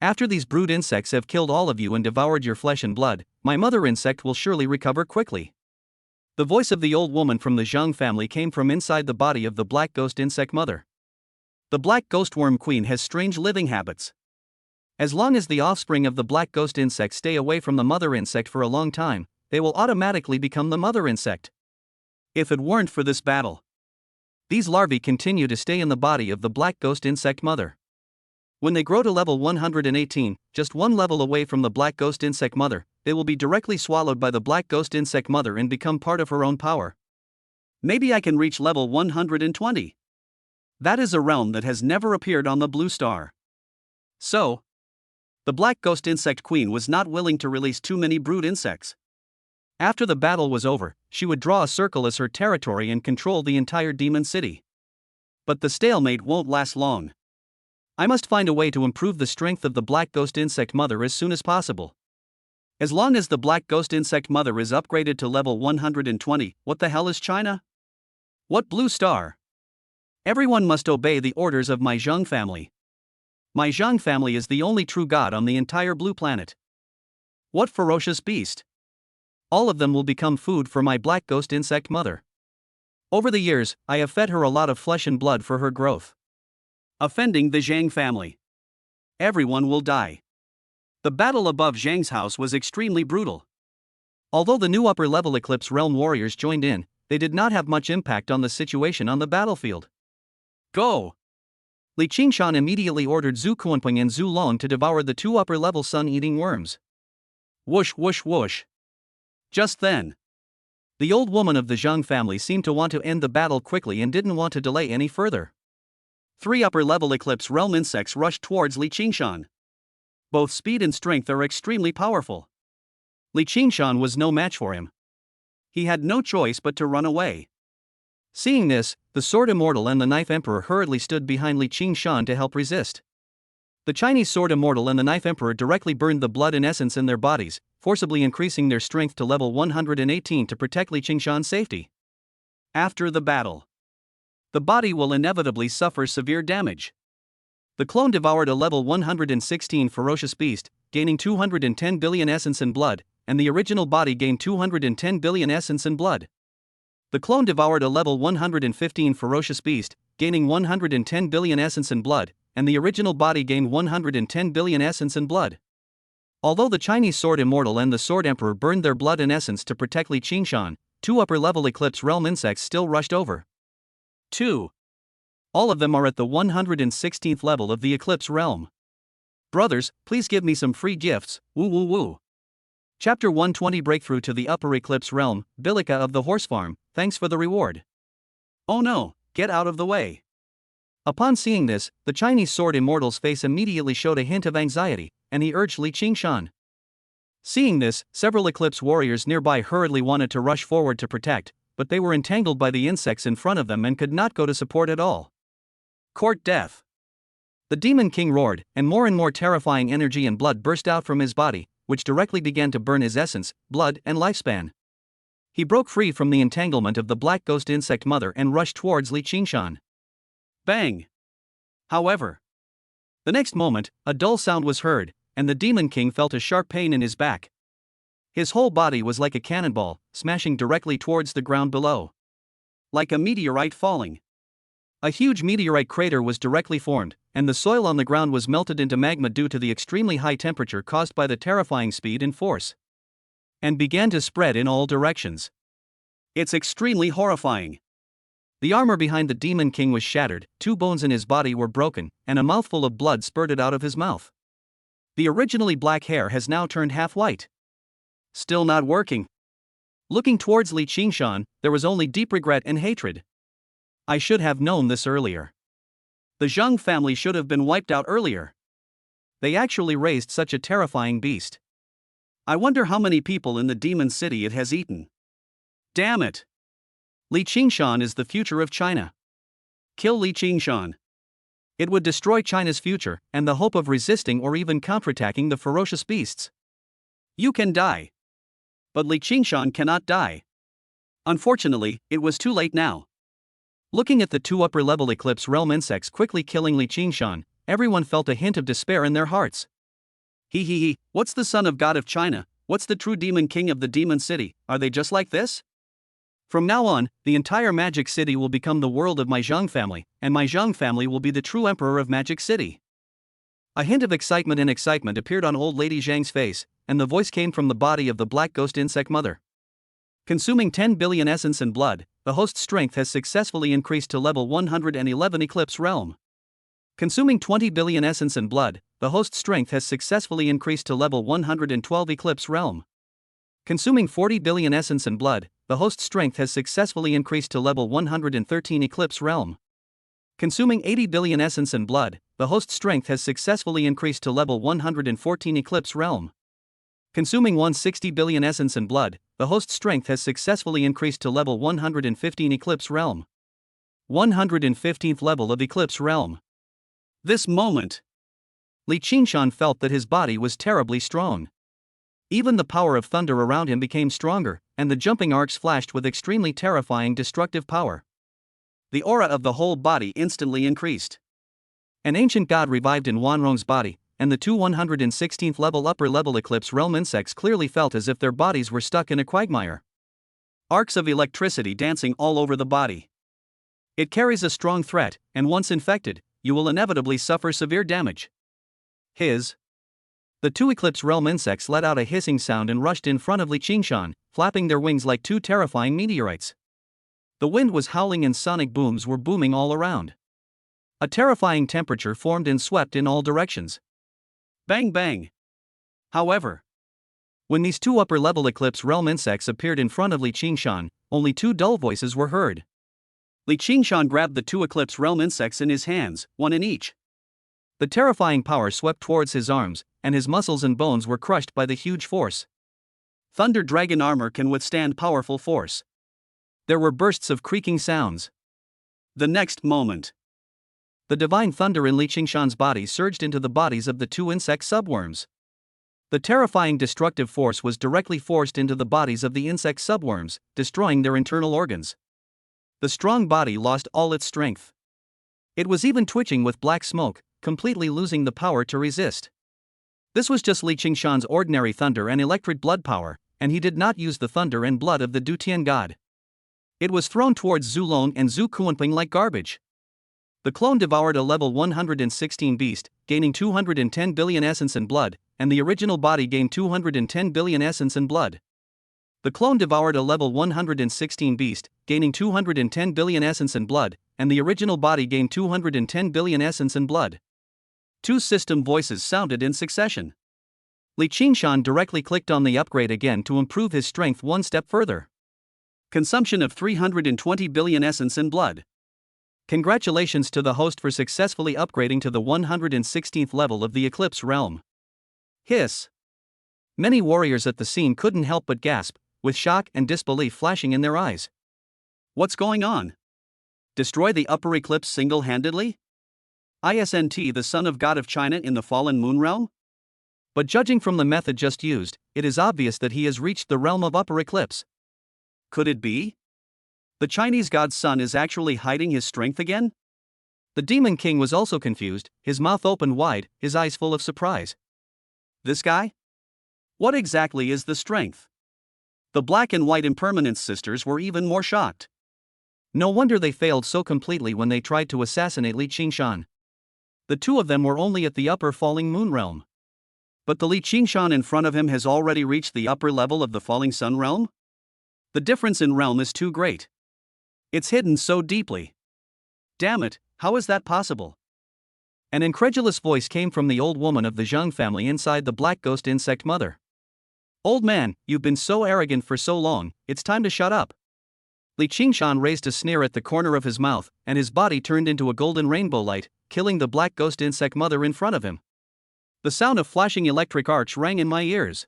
After these brood insects have killed all of you and devoured your flesh and blood, my mother insect will surely recover quickly. The voice of the old woman from the Zhang family came from inside the body of the Black Ghost Insect Mother. The Black Ghost Worm Queen has strange living habits. As long as the offspring of the Black Ghost insect stay away from the mother insect for a long time, they will automatically become the mother insect. If it weren't for this battle, these larvae continue to stay in the body of the Black Ghost Insect Mother. When they grow to level 118, just one level away from the Black Ghost Insect Mother, they will be directly swallowed by the Black Ghost Insect Mother and become part of her own power. Maybe I can reach level 120. That is a realm that has never appeared on the Blue Star. So, the Black Ghost Insect Queen was not willing to release too many brood insects. After the battle was over, she would draw a circle as her territory and control the entire Demon City. But the stalemate won't last long. I must find a way to improve the strength of the Black Ghost Insect Mother as soon as possible. As long as the Black Ghost Insect Mother is upgraded to level 120, what the hell is China? What Blue Star? Everyone must obey the orders of my Zhang family. My Zhang family is the only true god on the entire blue planet. What ferocious beast! All of them will become food for my Black Ghost Insect Mother. Over the years, I have fed her a lot of flesh and blood for her growth. Offending the Zhang family. Everyone will die. The battle above Zhang's house was extremely brutal. Although the new upper-level Eclipse Realm warriors joined in, they did not have much impact on the situation on the battlefield. Go! Li Qingshan immediately ordered Zhu Kuanpeng and Zhu Long to devour the 2 upper-level sun-eating worms. Whoosh whoosh whoosh. Just then, the old woman of the Zhang family seemed to want to end the battle quickly and didn't want to delay any further. 3 upper-level Eclipse Realm insects rushed towards Li Qingshan. Both speed and strength are extremely powerful. Li Qingshan was no match for him. He had no choice but to run away. Seeing this, the Sword Immortal and the Knife Emperor hurriedly stood behind Li Qingshan to help resist. The Chinese Sword Immortal and the Knife Emperor directly burned the blood and essence in their bodies, forcibly increasing their strength to level 118 to protect Li Qingshan's safety. After the battle, the body will inevitably suffer severe damage. The clone devoured a level 116 ferocious beast, gaining 210 billion essence and blood, and the original body gained 210 billion essence and blood. The clone devoured a level 115 ferocious beast, gaining 110 billion essence and blood, and the original body gained 110 billion essence and blood. Although the Chinese Sword Immortal and the Sword Emperor burned their blood and essence to protect Li Qingshan, 2 upper-level Eclipse Realm insects still rushed over. 2. All of them are at the 116th level of the Eclipse Realm. Brothers, please give me some free gifts, woo woo woo. Chapter 120 Breakthrough to the Upper Eclipse Realm, Bilica of the Horse Farm, thanks for the reward. Oh no, get out of the way. Upon seeing this, the Chinese Sword Immortal's face immediately showed a hint of anxiety, and he urged Li Qingshan. Seeing this, several Eclipse warriors nearby hurriedly wanted to rush forward to protect, but they were entangled by the insects in front of them and could not go to support at all. Court Death. The Demon King roared, and more terrifying energy and blood burst out from his body, which directly began to burn his essence, blood, and lifespan. He broke free from the entanglement of the black ghost insect mother and rushed towards Li Qingshan. Bang! However, the next moment, a dull sound was heard, and the Demon King felt a sharp pain in his back. His whole body was like a cannonball, smashing directly towards the ground below. Like a meteorite falling. A huge meteorite crater was directly formed, and the soil on the ground was melted into magma due to the extremely high temperature caused by the terrifying speed and force, and began to spread in all directions. It's extremely horrifying. The armor behind the Demon King was shattered, 2 bones in his body were broken, and a mouthful of blood spurted out of his mouth. The originally black hair has now turned half white. Still not working. Looking towards Li Qingshan, there was only deep regret and hatred. I should have known this earlier. The Zhang family should have been wiped out earlier. They actually raised such a terrifying beast. I wonder how many people in the Demon City it has eaten. Damn it! Li Qingshan is the future of China. Kill Li Qingshan. It would destroy China's future and the hope of resisting or even counterattacking the ferocious beasts. You can die. But Li Qingshan cannot die. Unfortunately, it was too late now. Looking at the 2 upper-level Eclipse Realm insects quickly killing Li Qingshan, everyone felt a hint of despair in their hearts. What's the son of God of China? What's the true Demon King of the Demon City? Are they just like this? From now on, the entire Magic City will become the world of my Zhang family, and my Zhang family will be the true emperor of Magic City. A hint of excitement appeared on old lady Zhang's face, and the voice came from the body of the black ghost insect mother. Consuming 10 billion essence and blood, the host's strength has successfully increased to level 111 Eclipse Realm. Consuming 20 billion essence and blood, the host's strength has successfully increased to level 112 Eclipse Realm. Consuming 40 billion essence and blood, the host's strength has successfully increased to level 113 Eclipse Realm. Consuming 80 billion essence and blood, the host's strength has successfully increased to level 114 Eclipse Realm. Consuming 160 billion essence and blood, the host's strength has successfully increased to level 115 Eclipse Realm. 115th level of Eclipse Realm. This moment, Li Qingshan felt that his body was terribly strong. Even the power of thunder around him became stronger, and the jumping arcs flashed with extremely terrifying destructive power. The aura of the whole body instantly increased. An ancient god revived in Wanrong's body, and the 2 116th level upper-level Eclipse Realm insects clearly felt as if their bodies were stuck in a quagmire. Arcs of electricity dancing all over the body. It carries a strong threat, and once infected, you will inevitably suffer severe damage. The 2 Eclipse Realm insects let out a hissing sound and rushed in front of Li Qingshan, flapping their wings like 2 terrifying meteorites. The wind was howling and sonic booms were booming all around. A terrifying temperature formed and swept in all directions. Bang bang! However, when these 2 upper-level Eclipse Realm insects appeared in front of Li Qingshan, only 2 dull voices were heard. Li Qingshan grabbed the 2 Eclipse Realm insects in his hands, 1 in each. The terrifying power swept towards his arms, and his muscles and bones were crushed by the huge force. Thunder Dragon armor can withstand powerful force. There were bursts of creaking sounds. The next moment, the divine thunder in Li Qingshan's body surged into the bodies of the two insect subworms. The terrifying destructive force was directly forced into the bodies of the insect subworms, destroying their internal organs. The strong body lost all its strength. It was even twitching with black smoke, completely losing the power to resist. This was just Li Qingshan's ordinary thunder and electric blood power, and he did not use the thunder and blood of the Dutian god. It was thrown towards Zhu Long and Zhu Kuanping like garbage. The clone devoured a level 116 beast, gaining 210 billion essence and blood, and the original body gained 210 billion essence and blood. The clone devoured a level 116 beast, gaining 210 billion essence and blood, and the original body gained 210 billion essence and blood. Two system voices sounded in succession. Li Qingshan directly clicked on the upgrade again to improve his strength one step further. Consumption of 320 billion essence and blood. Congratulations to the host for successfully upgrading to the 116th level of the Eclipse realm. Hiss. Many warriors at the scene couldn't help but gasp, with shock and disbelief flashing in their eyes. What's going on? Destroy the Upper Eclipse single-handedly? Isn't the son of God of China in the fallen moon realm? But judging from the method just used, it is obvious that he has reached the realm of Upper Eclipse. Could it be? The Chinese god's son is actually hiding his strength again? The Demon King was also confused, his mouth opened wide, his eyes full of surprise. This guy? What exactly is the strength? The Black and White Impermanence sisters were even more shocked. No wonder they failed so completely when they tried to assassinate Li Qingshan. The two of them were only at the upper falling moon realm. But the Li Qingshan in front of him has already reached the upper level of the falling sun realm? The difference in realm is too great. It's hidden so deeply. Damn it, how is that possible? An incredulous voice came from the old woman of the Zhang family inside the black ghost insect mother. Old man, you've been so arrogant for so long, it's time to shut up. Li Qingshan raised a sneer at the corner of his mouth, and his body turned into a golden rainbow light, killing the black ghost insect mother in front of him. The sound of flashing electric arcs rang in my ears.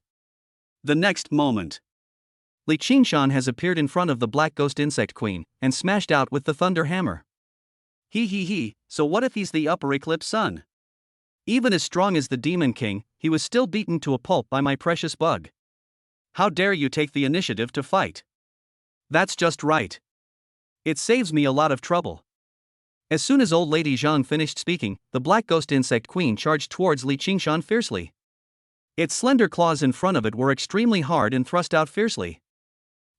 The next moment, Li Qingshan has appeared in front of the black ghost insect queen, and smashed out with the thunder hammer. He, so what if he's the Upper Eclipse son? Even as strong as the Demon King, he was still beaten to a pulp by my precious bug. How dare you take the initiative to fight? That's just right. It saves me a lot of trouble. As soon as old lady Zhang finished speaking, the black ghost insect queen charged towards Li Qingshan fiercely. Its slender claws in front of it were extremely hard and thrust out fiercely.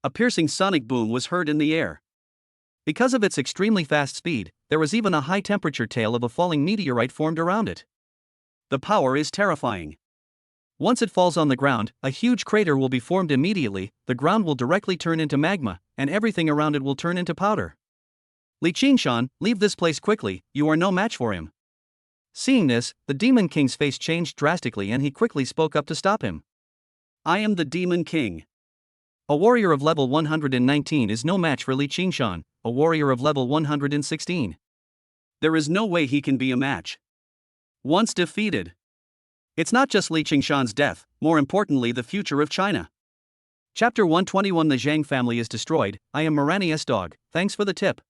A piercing sonic boom was heard in the air. Because of its extremely fast speed, there was even a high-temperature tail of a falling meteorite formed around it. The power is terrifying. Once it falls on the ground, a huge crater will be formed immediately, the ground will directly turn into magma, and everything around it will turn into powder. Li Qingshan, leave this place quickly, you are no match for him. Seeing this, the Demon King's face changed drastically and he quickly spoke up to stop him. I am the Demon King. A warrior of level 119 is no match for Li Qingshan, a warrior of level 116. There is no way he can be a match. Once defeated. It's not just Li Qingshan's death, more importantly the future of China. Chapter 121 The Zhang family is destroyed. I am Mirani S-Dog, thanks for the tip.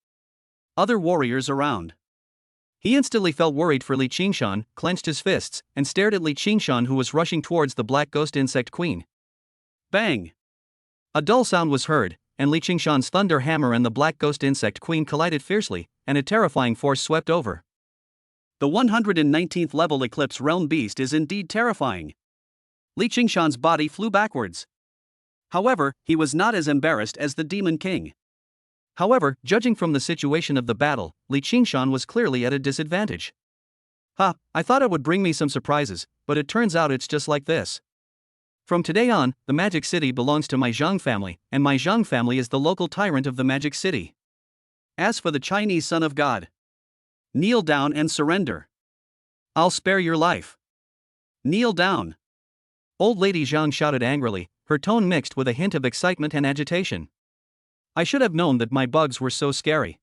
Other warriors around. He instantly felt worried for Li Qingshan, clenched his fists, and stared at Li Qingshan who was rushing towards the black ghost insect queen. Bang! A dull sound was heard, and Li Qingshan's thunder hammer and the black ghost insect queen collided fiercely, and a terrifying force swept over. The 119th level Eclipse Realm Beast is indeed terrifying. Li Qingshan's body flew backwards. However, he was not as embarrassed as the Demon King. However, judging from the situation of the battle, Li Qingshan was clearly at a disadvantage. I thought it would bring me some surprises, but it turns out it's just like this. From today on, the Magic City belongs to my Zhang family, and my Zhang family is the local tyrant of the Magic City. As for the Chinese son of God, kneel down and surrender. I'll spare your life. Kneel down. Old lady Zhang shouted angrily, her tone mixed with a hint of excitement and agitation. I should have known that my bugs were so scary.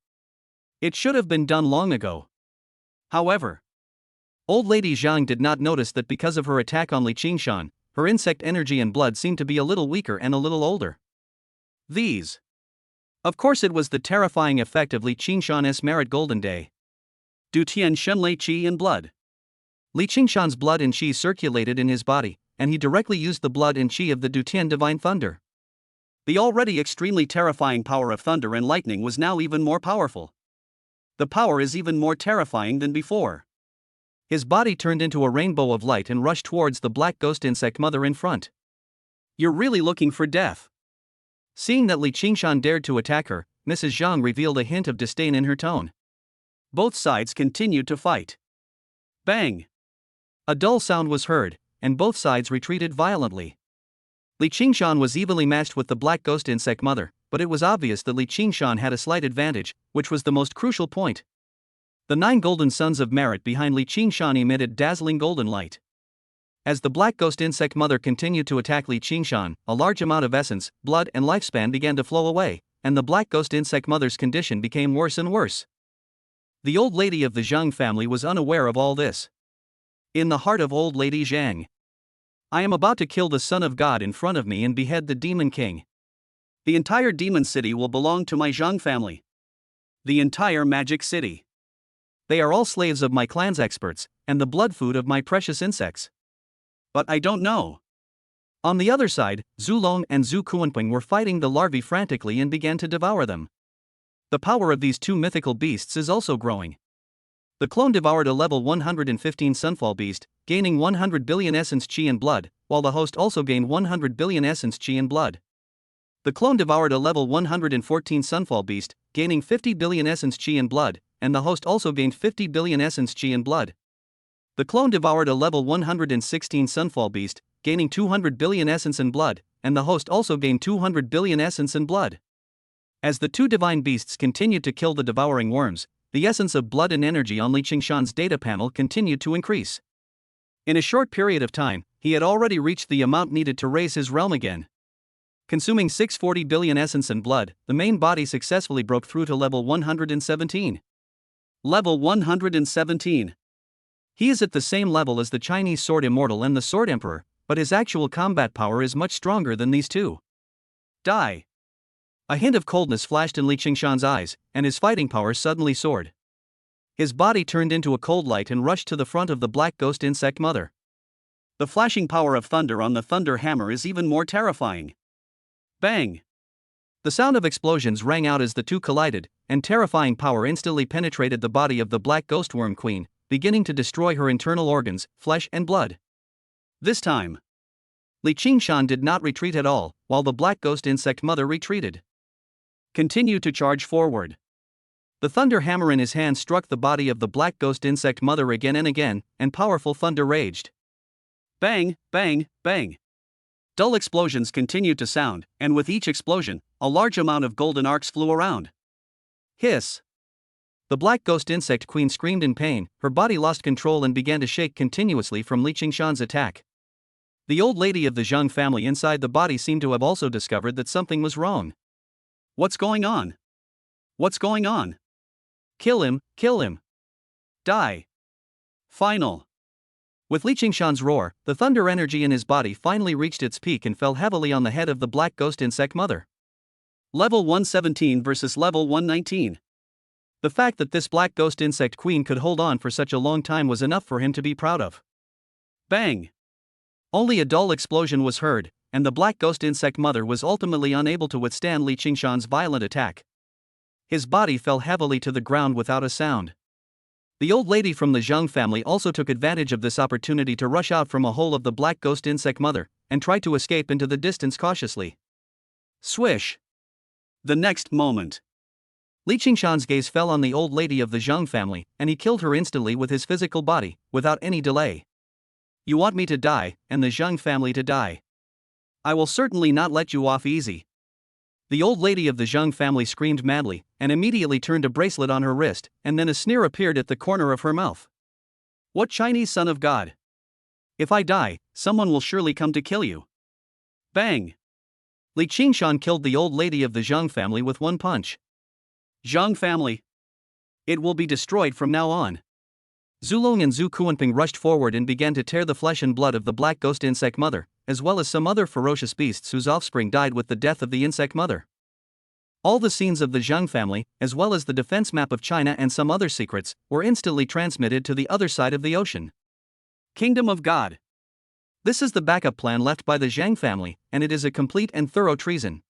It should have been done long ago. However, old lady Zhang did not notice that because of her attack on Li Qingshan, her insect energy and blood seemed to be a little weaker and a little older. These Of course, it was the terrifying effect of Li Qingshan's merit golden day. Du Tian Shen Lei Qi in blood. Li Qingshan's blood and qi circulated in his body, and he directly used the blood and qi of the Du Tian divine thunder. The already extremely terrifying power of thunder and lightning was now even more powerful. The power is even more terrifying than before. His body turned into a rainbow of light and rushed towards the black ghost insect mother in front. You're really looking for death. Seeing that Li Qingshan dared to attack her, Mrs. Zhang revealed a hint of disdain in her tone. Both sides continued to fight. Bang! A dull sound was heard, and both sides retreated violently. Li Qingshan was evenly matched with the black ghost insect mother, but it was obvious that Li Qingshan had a slight advantage, which was the most crucial point. The 9 golden suns of merit behind Li Qingshan emitted dazzling golden light. As the black ghost insect mother continued to attack Li Qingshan, a large amount of essence, blood and lifespan began to flow away, and the black ghost insect mother's condition became worse and worse. The old lady of the Zhang family was unaware of all this. In the heart of old lady Zhang. I am about to kill the son of God in front of me and behead the demon king. The entire demon city will belong to my Zhang family. The entire magic city. They are all slaves of my clan's experts, and the blood food of my precious insects. But I don't know. On the other side, Zhu Long and Zhu Kuanping were fighting the larvae frantically and began to devour them. The power of these two mythical beasts is also growing. The clone devoured a level 115 Sunfall beast, gaining 100 billion essence chi and blood, while the host also gained 100 billion essence chi and blood. The clone devoured a level 114 Sunfall beast, gaining 50 billion essence chi and blood, and the host also gained 50 billion essence chi and blood. The clone devoured a level 116 Sunfall beast, gaining 200 billion essence and blood, and the host also gained 200 billion essence and blood. As the two divine beasts continued to kill the devouring worms, the essence of blood and energy on Li Qingshan's data panel continued to increase. In a short period of time, he had already reached the amount needed to raise his realm again. Consuming 640 billion essence and blood, the main body successfully broke through to level 117. Level 117. He is at the same level as the Chinese Sword Immortal and the Sword Emperor, but his actual combat power is much stronger than these two. Die. A hint of coldness flashed in Li Qingshan's eyes, and his fighting power suddenly soared. His body turned into a cold light and rushed to the front of the black ghost insect mother. The flashing power of thunder on the thunder hammer is even more terrifying. Bang! The sound of explosions rang out as the two collided, and terrifying power instantly penetrated the body of the black ghost worm queen, beginning to destroy her internal organs, flesh and blood. This time, Li Qingshan did not retreat at all, while the black ghost insect mother retreated. Continue to charge forward. The thunder hammer in his hand struck the body of the black ghost insect mother again and again, and powerful thunder raged. Bang, bang, bang. Dull explosions continued to sound, and with each explosion, a large amount of golden arcs flew around. Hiss. The black ghost insect queen screamed in pain, her body lost control and began to shake continuously from Li Qingshan's attack. The old lady of the Zhang family inside the body seemed to have also discovered that something was wrong. What's going on? What's going on? Kill him, kill him. Die. Final. With Li Qingshan's roar, the thunder energy in his body finally reached its peak and fell heavily on the head of the black ghost insect mother. Level 117 versus level 119. The fact that this black ghost insect queen could hold on for such a long time was enough for him to be proud of. Bang! Only a dull explosion was heard, and the black ghost insect mother was ultimately unable to withstand Li Qingshan's violent attack. His body fell heavily to the ground without a sound. The old lady from the Zhang family also took advantage of this opportunity to rush out from a hole of the black ghost insect mother, and try to escape into the distance cautiously. Swish! The next moment, Li Qingshan's gaze fell on the old lady of the Zhang family, and he killed her instantly with his physical body, without any delay. You want me to die, and the Zhang family to die? I will certainly not let you off easy. The old lady of the Zhang family screamed madly, and immediately turned a bracelet on her wrist, and then a sneer appeared at the corner of her mouth. What Chinese son of God? If I die, someone will surely come to kill you. Bang! Li Qingshan killed the old lady of the Zhang family with one punch. Zhang family. It will be destroyed from now on. Zulong and Zhu Kuanping rushed forward and began to tear the flesh and blood of the black ghost insect mother, as well as some other ferocious beasts whose offspring died with the death of the insect mother. All the scenes of the Zheng family, as well as the defense map of China and some other secrets, were instantly transmitted to the other side of the ocean. Kingdom of God. This is the backup plan left by the Zheng family, and it is a complete and thorough treason.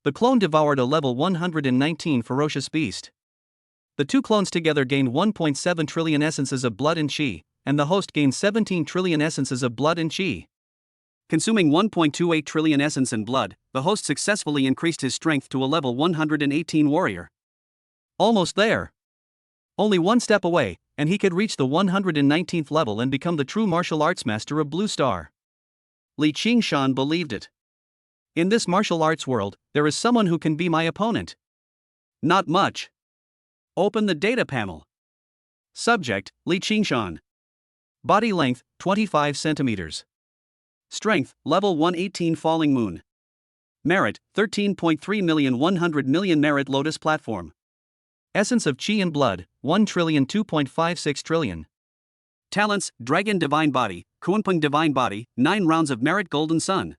The clone devoured a level 119 ferocious beast. The two clones together gained 1.7 trillion essences of blood and chi, and the host gained 17 trillion essences of blood and chi. Consuming 1.28 trillion essence and blood, the host successfully increased his strength to a level 118 warrior. Almost there. Only one step away, and he could reach the 119th level and become the true martial arts master of Blue Star. Li Qingshan believed it. In this martial arts world, there is someone who can be my opponent. Not much. Open the data panel. Subject, Li Qingshan. Body length, 25 centimeters. Strength, level 118 falling moon. Merit, 13.3 million 100 million merit lotus platform. Essence of chi and blood, 1 trillion 2.56 trillion. Talents, dragon divine body, Kunpeng divine body, 9 rounds of merit golden sun.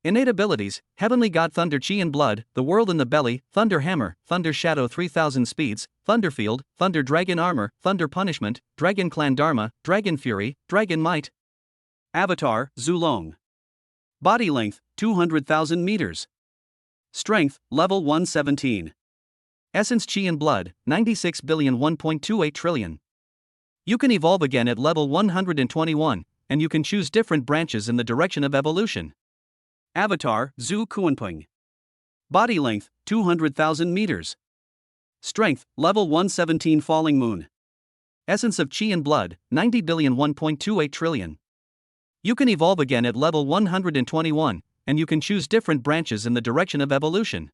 Innate abilities, heavenly god thunder chi and blood, the world in the belly, thunder hammer, thunder shadow 3000 speeds, thunder field, thunder dragon armor, thunder punishment, dragon clan dharma, dragon fury, dragon might. Avatar, Zulong. Body length, 200,000 meters. Strength, level 117. Essence chi and blood, 96 billion 1.28 trillion. You can evolve again at level 121, and you can choose different branches in the direction of evolution. Avatar, Zhu Kunpeng. Body length, 200,000 meters. Strength, level 117 falling moon. Essence of chi and blood, 90 billion 1.28 trillion. You can evolve again at level 121, and you can choose different branches in the direction of evolution.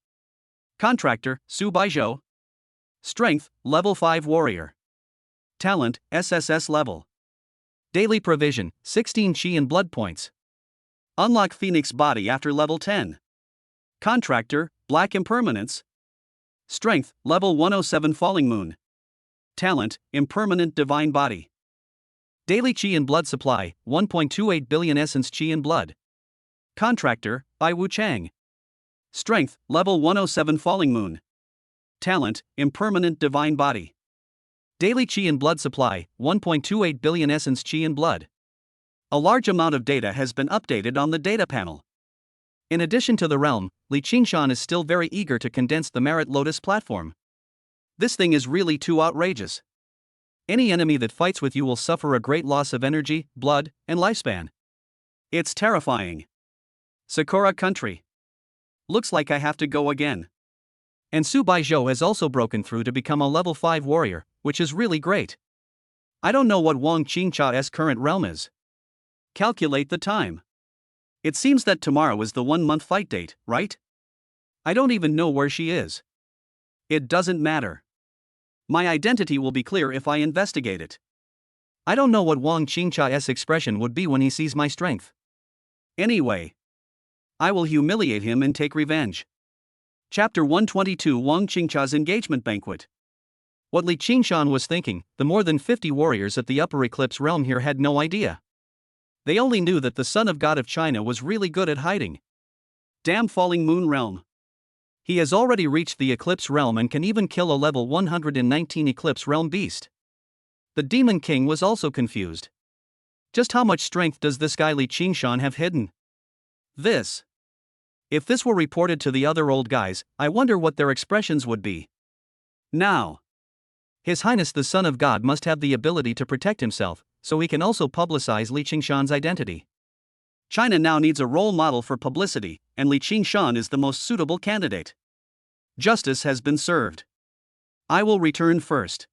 Contractor, Su Baizhou. Strength, level 5 warrior. Talent, SSS level. Daily provision, 16 chi and blood points. Unlock Phoenix body after level 10. Contractor, black impermanence. Strength, level 107 falling moon. Talent, impermanent divine body. Daily chi and blood supply, 1.28 billion essence chi and blood. Contractor, Bai Wu Chang. Strength, level 107 falling moon. Talent, impermanent divine body. Daily chi and blood supply, 1.28 billion essence chi and blood. A large amount of data has been updated on the data panel. In addition to the realm, Li Qingshan is still very eager to condense the Merit Lotus platform. This thing is really too outrageous. Any enemy that fights with you will suffer a great loss of energy, blood, and lifespan. It's terrifying. Sakura country. Looks like I have to go again. And Su Baizhou has also broken through to become a level 5 warrior, which is really great. I don't know what Wang Qingcha's current realm is. Calculate the time. It seems that tomorrow is the 1-month fight date, right? I don't even know where she is. It doesn't matter. My identity will be clear if I investigate it. I don't know what Wang Qingcha's expression would be when he sees my strength. Anyway, I will humiliate him and take revenge. Chapter 122 Wang Qingcha's Engagement Banquet. What Li Qingshan was thinking, the more than 50 warriors at the Upper Eclipse realm here had no idea. They only knew that the Son of God of China was really good at hiding. Damn Falling Moon realm. He has already reached the Eclipse realm and can even kill a level 119 Eclipse realm beast. The Demon King was also confused. Just how much strength does this guy Li Qingshan have hidden? If this were reported to the other old guys, I wonder what their expressions would be. Now, His Highness the Son of God must have the ability to protect himself, so he can also publicize Li Qingshan's identity. China now needs a role model for publicity, and Li Qingshan is the most suitable candidate. Justice has been served. I will return first.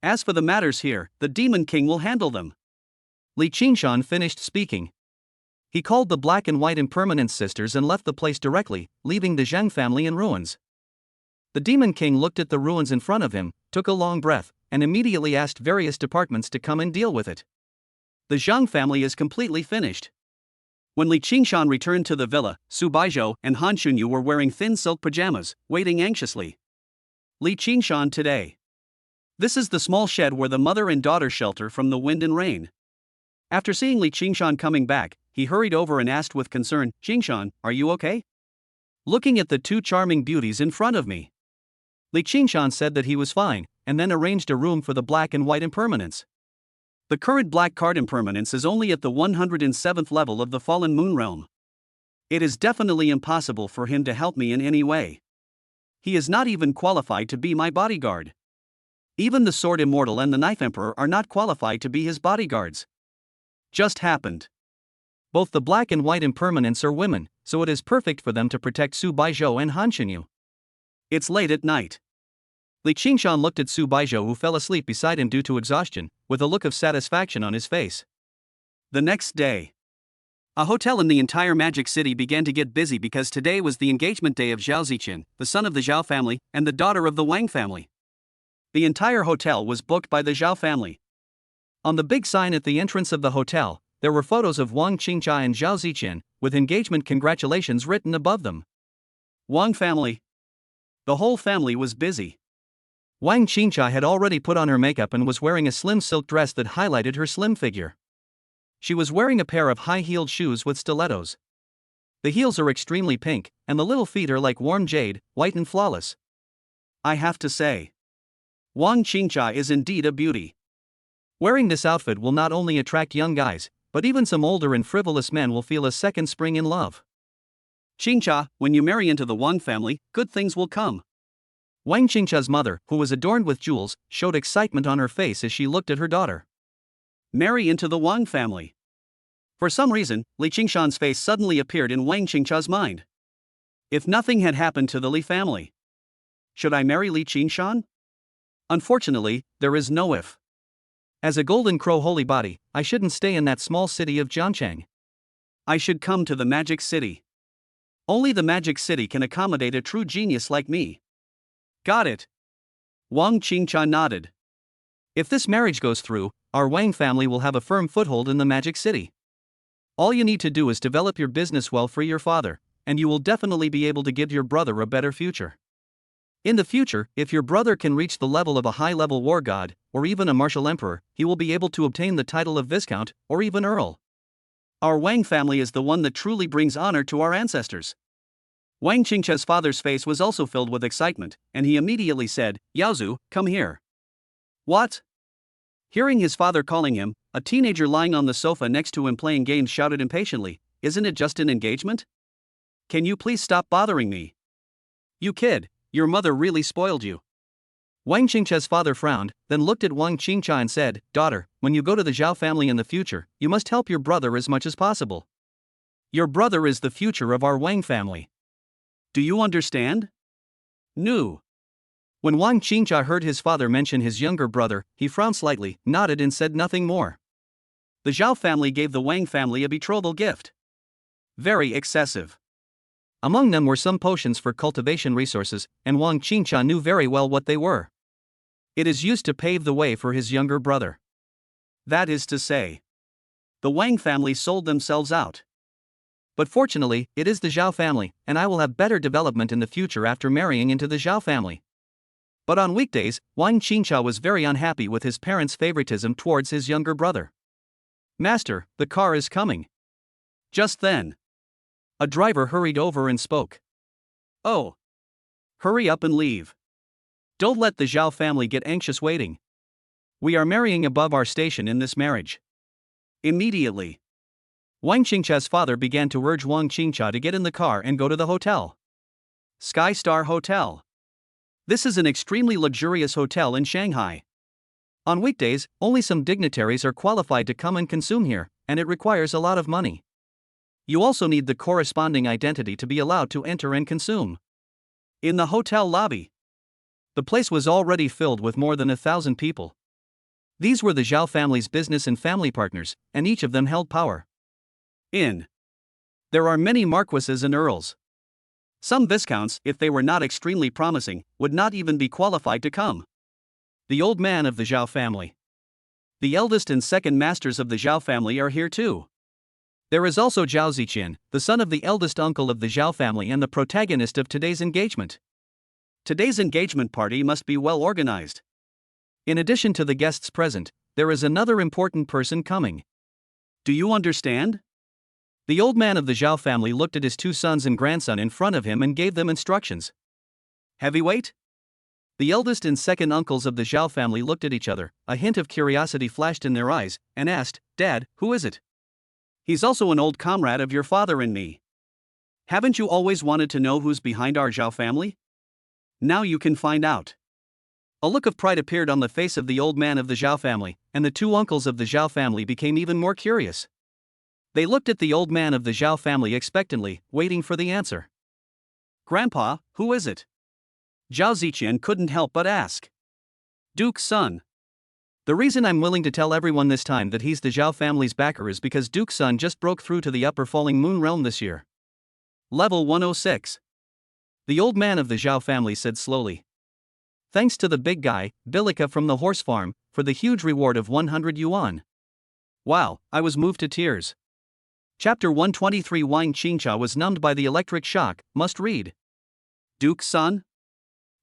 As for the matters here, the Demon King will handle them. Li Qingshan finished speaking. He called the Black and White Impermanence sisters and left the place directly, leaving the Zheng family in ruins. The Demon King looked at the ruins in front of him, took a long breath, and immediately asked various departments to come and deal with it. The Zhang family is completely finished. When Li Qingshan returned to the villa, Su Baizhou and Han Xunyu were wearing thin silk pajamas, waiting anxiously. Li Qingshan today. This is the small shed where the mother and daughter shelter from the wind and rain. After seeing Li Qingshan coming back, he hurried over and asked with concern, "Qingshan, are you okay?" looking at the two charming beauties in front of me. Li Qingshan said that he was fine, and then arranged a room for the black and white impermanence. The current black card impermanence is only at the 107th level of the fallen moon realm. It is definitely impossible for him to help me in any way. He is not even qualified to be my bodyguard. Even the Sword Immortal and the Knife Emperor are not qualified to be his bodyguards. Just happened. Both the black and white impermanents are women, so it is perfect for them to protect Su Baizhou and Han Xinyu. It's late at night. Li Qingshan looked at Su Baizhou, who fell asleep beside him due to exhaustion, with a look of satisfaction on his face. The next day, a hotel in the entire Magic City began to get busy because today was the engagement day of Zhao Ziqian, the son of the Zhao family, and the daughter of the Wang family. The entire hotel was booked by the Zhao family. On the big sign at the entrance of the hotel, there were photos of Wang Qingcha and Zhao Ziqian, with engagement congratulations written above them. Wang family. The whole family was busy. Wang Qingcha had already put on her makeup and was wearing a slim silk dress that highlighted her slim figure. She was wearing a pair of high-heeled shoes with stilettos. The heels are extremely pink, and the little feet are like warm jade, white and flawless. I have to say, Wang Qingcha is indeed a beauty. Wearing this outfit will not only attract young guys, but even some older and frivolous men will feel a second spring in love. Qingcha, when you marry into the Wang family, good things will come. Wang Qingcha's mother, who was adorned with jewels, showed excitement on her face as she looked at her daughter. Marry into the Wang family. For some reason, Li Qingshan's face suddenly appeared in Wang Qingcha's mind. If nothing had happened to the Li family, should I marry Li Qingshan? Unfortunately, there is no if. As a Golden Crow holy body, I shouldn't stay in that small city of Jiangcheng. I should come to the Magic City. Only the Magic City can accommodate a true genius like me. Got it. Wang Qingcha nodded. If this marriage goes through, our Wang family will have a firm foothold in the Magic City. All you need to do is develop your business well for your father, and you will definitely be able to give your brother a better future. In the future, if your brother can reach the level of a high-level war god, or even a martial emperor, he will be able to obtain the title of Viscount, or even Earl. Our Wang family is the one that truly brings honor to our ancestors. Wang Qingcha's father's face was also filled with excitement, and he immediately said, Yaozu, come here. What? Hearing his father calling him, a teenager lying on the sofa next to him playing games shouted impatiently, isn't it just an engagement? Can you please stop bothering me? You kid, your mother really spoiled you. Wang Qingcha's father frowned, then looked at Wang Qingcha and said, Daughter, when you go to the Zhao family in the future, you must help your brother as much as possible. Your brother is the future of our Wang family. Do you understand? No. When Wang Qingcha heard his father mention his younger brother, he frowned slightly, nodded and said nothing more. The Zhao family gave the Wang family a betrothal gift. Very excessive. Among them were some potions for cultivation resources, and Wang Qingcha knew very well what they were. It is used to pave the way for his younger brother. That is to say, the Wang family sold themselves out. But fortunately, it is the Zhao family, and I will have better development in the future after marrying into the Zhao family. But on weekdays, Wang Qingcha was very unhappy with his parents' favoritism towards his younger brother. Master, the car is coming. Just then, a driver hurried over and spoke. Oh. Hurry up and leave. Don't let the Zhao family get anxious waiting. We are marrying above our station in this marriage. Immediately, Wang Qingcha's father began to urge Wang Qingcha to get in the car and go to the hotel. Sky Star Hotel. This is an extremely luxurious hotel in Shanghai. On weekdays, only some dignitaries are qualified to come and consume here, and it requires a lot of money. You also need the corresponding identity to be allowed to enter and consume. In the hotel lobby, the place was already filled with more than 1,000 people. These were the Zhao family's business and family partners, and each of them held power. There are many marquises and earls. Some viscounts, if they were not extremely promising, would not even be qualified to come. The old man of the Zhao family. The eldest and second masters of the Zhao family are here too. There is also Zhao Ziqian, the son of the eldest uncle of the Zhao family and the protagonist of today's engagement. Today's engagement party must be well organized. In addition to the guests present, there is another important person coming. Do you understand? The old man of the Zhao family looked at his two sons and grandson in front of him and gave them instructions. Heavyweight? The eldest and second uncles of the Zhao family looked at each other, a hint of curiosity flashed in their eyes, and asked, "Dad, who is it?" "He's also an old comrade of your father and me. Haven't you always wanted to know who's behind our Zhao family? Now you can find out." A look of pride appeared on the face of the old man of the Zhao family, and the two uncles of the Zhao family became even more curious. They looked at the old man of the Zhao family expectantly, waiting for the answer. "Grandpa, who is it?" Zhao Ziqian couldn't help but ask. "Duke's son. The reason I'm willing to tell everyone this time that he's the Zhao family's backer is because Duke's son just broke through to the upper falling moon realm this year. Level 106. The old man of the Zhao family said slowly. "Thanks to the big guy, Bilika from the horse farm, for the huge reward of 100 yuan. Wow, I was moved to tears." Chapter 123. Wang Qingcha was numbed by the electric shock, must read. Duke's son?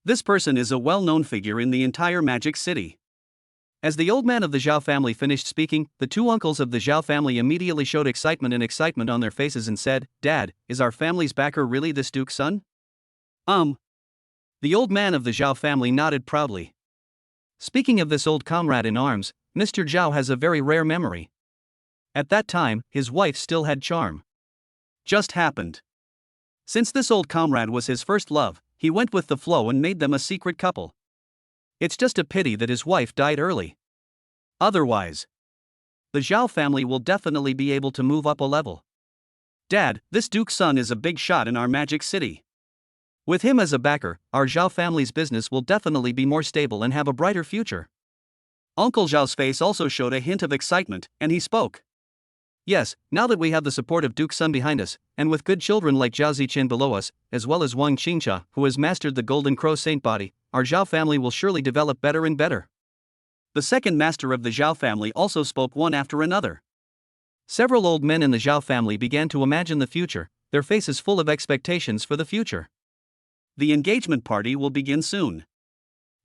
This person is a well-known figure in the entire Magic City. As the old man of the Zhao family finished speaking, the two uncles of the Zhao family immediately showed excitement on their faces and said, "Dad, is our family's backer really this Duke's son?" The old man of the Zhao family nodded proudly. Speaking of this old comrade in arms, Mr. Zhao has a very rare memory. At that time, his wife still had charm. Just happened. Since this old comrade was his first love, he went with the flow and made them a secret couple. It's just a pity that his wife died early. Otherwise, the Zhao family will definitely be able to move up a level. Dad, this Duke's son is a big shot in our Magic City. With him as a backer, our Zhao family's business will definitely be more stable and have a brighter future. Uncle Zhao's face also showed a hint of excitement, and he spoke. Yes, now that we have the support of Duke's son behind us, and with good children like Zhao Ziqian below us, as well as Wang Qingcha, who has mastered the Golden Crow Saint body, our Zhao family will surely develop better and better. The second master of the Zhao family also spoke one after another. Several old men in the Zhao family began to imagine the future, their faces full of expectations for the future. The engagement party will begin soon.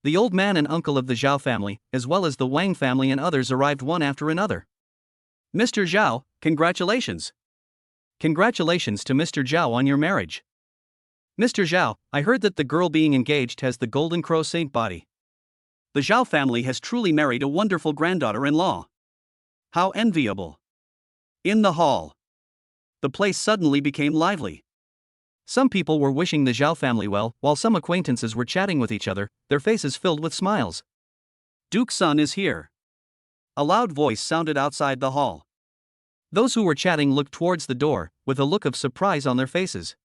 The old man and uncle of the Zhao family, as well as the Wang family and others arrived one after another. Mr. Zhao, congratulations. Congratulations to Mr. Zhao on your marriage. Mr. Zhao, I heard that the girl being engaged has the Golden Crow Saint body. The Zhao family has truly married a wonderful granddaughter-in-law. How enviable. In the hall, the place suddenly became lively. Some people were wishing the Zhao family well, while some acquaintances were chatting with each other, their faces filled with smiles. Duke's son is here. A loud voice sounded outside the hall. Those who were chatting looked towards the door, with a look of surprise on their faces.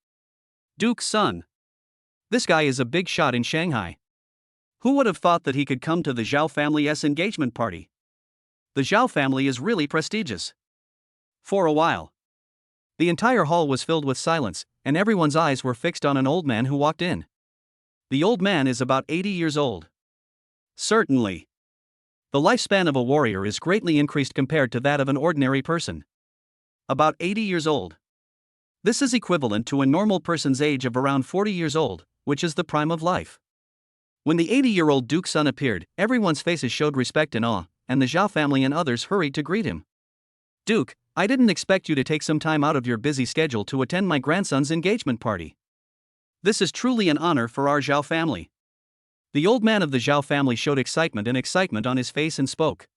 Duke's son. This guy is a big shot in Shanghai. Who would have thought that he could come to the Zhao family's engagement party? The Zhao family is really prestigious. For a while, the entire hall was filled with silence, and everyone's eyes were fixed on an old man who walked in. The old man is about 80 years old. Certainly. The lifespan of a warrior is greatly increased compared to that of an ordinary person. About 80 years old. This is equivalent to a normal person's age of around 40 years old, which is the prime of life. When the 80-year-old Duke's son appeared, everyone's faces showed respect and awe, and the Zhao family and others hurried to greet him. Duke, I didn't expect you to take some time out of your busy schedule to attend my grandson's engagement party. This is truly an honor for our Zhao family. The old man of the Zhao family showed excitement on his face and spoke.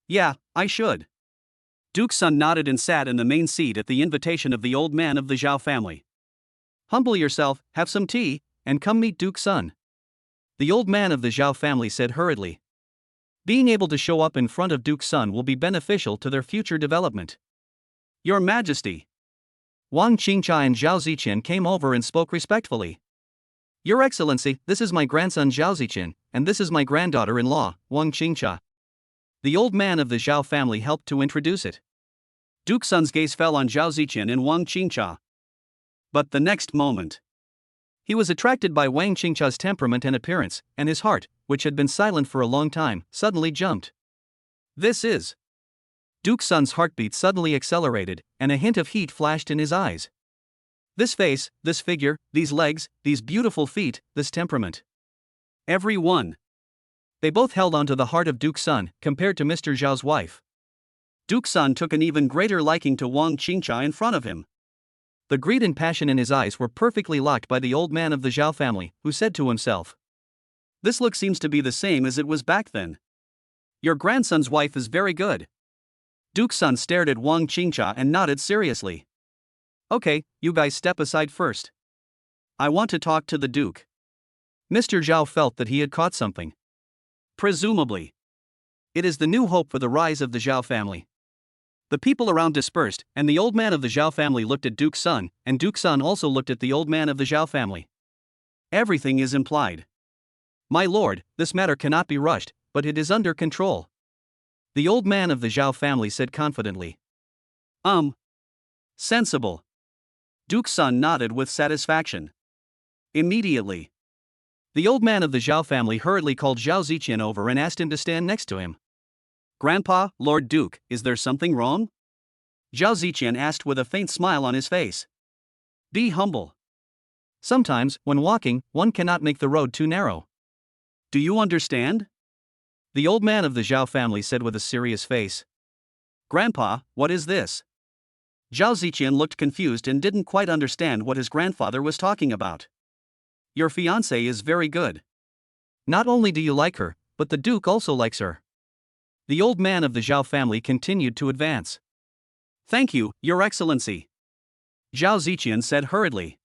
Yeah, I should. Duke's son nodded and sat in the main seat at the invitation of the old man of the Zhao family. Humble yourself, have some tea, and come meet Duke's son. The old man of the Zhao family said hurriedly. Being able to show up in front of Duke's son will be beneficial to their future development. Your Majesty. Wang Qingcha and Zhao Ziqian came over and spoke respectfully. Your Excellency, this is my grandson Zhao Ziqian, and this is my granddaughter-in-law, Wang Qingcha. The old man of the Zhao family helped to introduce it. Duke's son's gaze fell on Zhao Ziqian and Wang Qingcha. But the next moment, he was attracted by Wang Qingcha's temperament and appearance, and his heart, which had been silent for a long time, suddenly jumped. This is. Duke's son's heartbeat suddenly accelerated, and a hint of heat flashed in his eyes. This face, this figure, these legs, these beautiful feet, this temperament. Every one. They both held onto the heart of Duke's son, compared to Mr. Zhao's wife. Duke Sun took an even greater liking to Wang Qingcha in front of him. The greed and passion in his eyes were perfectly locked by the old man of the Zhao family, who said to himself, "This look seems to be the same as it was back then. Your grandson's wife is very good." Duke Sun stared at Wang Qingcha and nodded seriously. "Okay, you guys step aside first. I want to talk to the Duke." Mr. Zhao felt that he had caught something. Presumably, it is the new hope for the rise of the Zhao family. The people around dispersed, and the old man of the Zhao family looked at Duke Sun, and Duke Sun also looked at the old man of the Zhao family. Everything is implied. "My lord, this matter cannot be rushed, but it is under control," the old man of the Zhao family said confidently. Sensible." Duke Sun nodded with satisfaction. Immediately, the old man of the Zhao family hurriedly called Zhao Ziqian over and asked him to stand next to him. "Grandpa, Lord Duke, is there something wrong?" Zhao Ziqian asked with a faint smile on his face. "Be humble. Sometimes, when walking, one cannot make the road too narrow. Do you understand?" the old man of the Zhao family said with a serious face. "Grandpa, what is this?" Zhao Ziqian looked confused and didn't quite understand what his grandfather was talking about. "Your fiancée is very good. Not only do you like her, but the Duke also likes her." The old man of the Zhao family continued to advance. "Thank you, Your Excellency," Zhao Ziqian said hurriedly.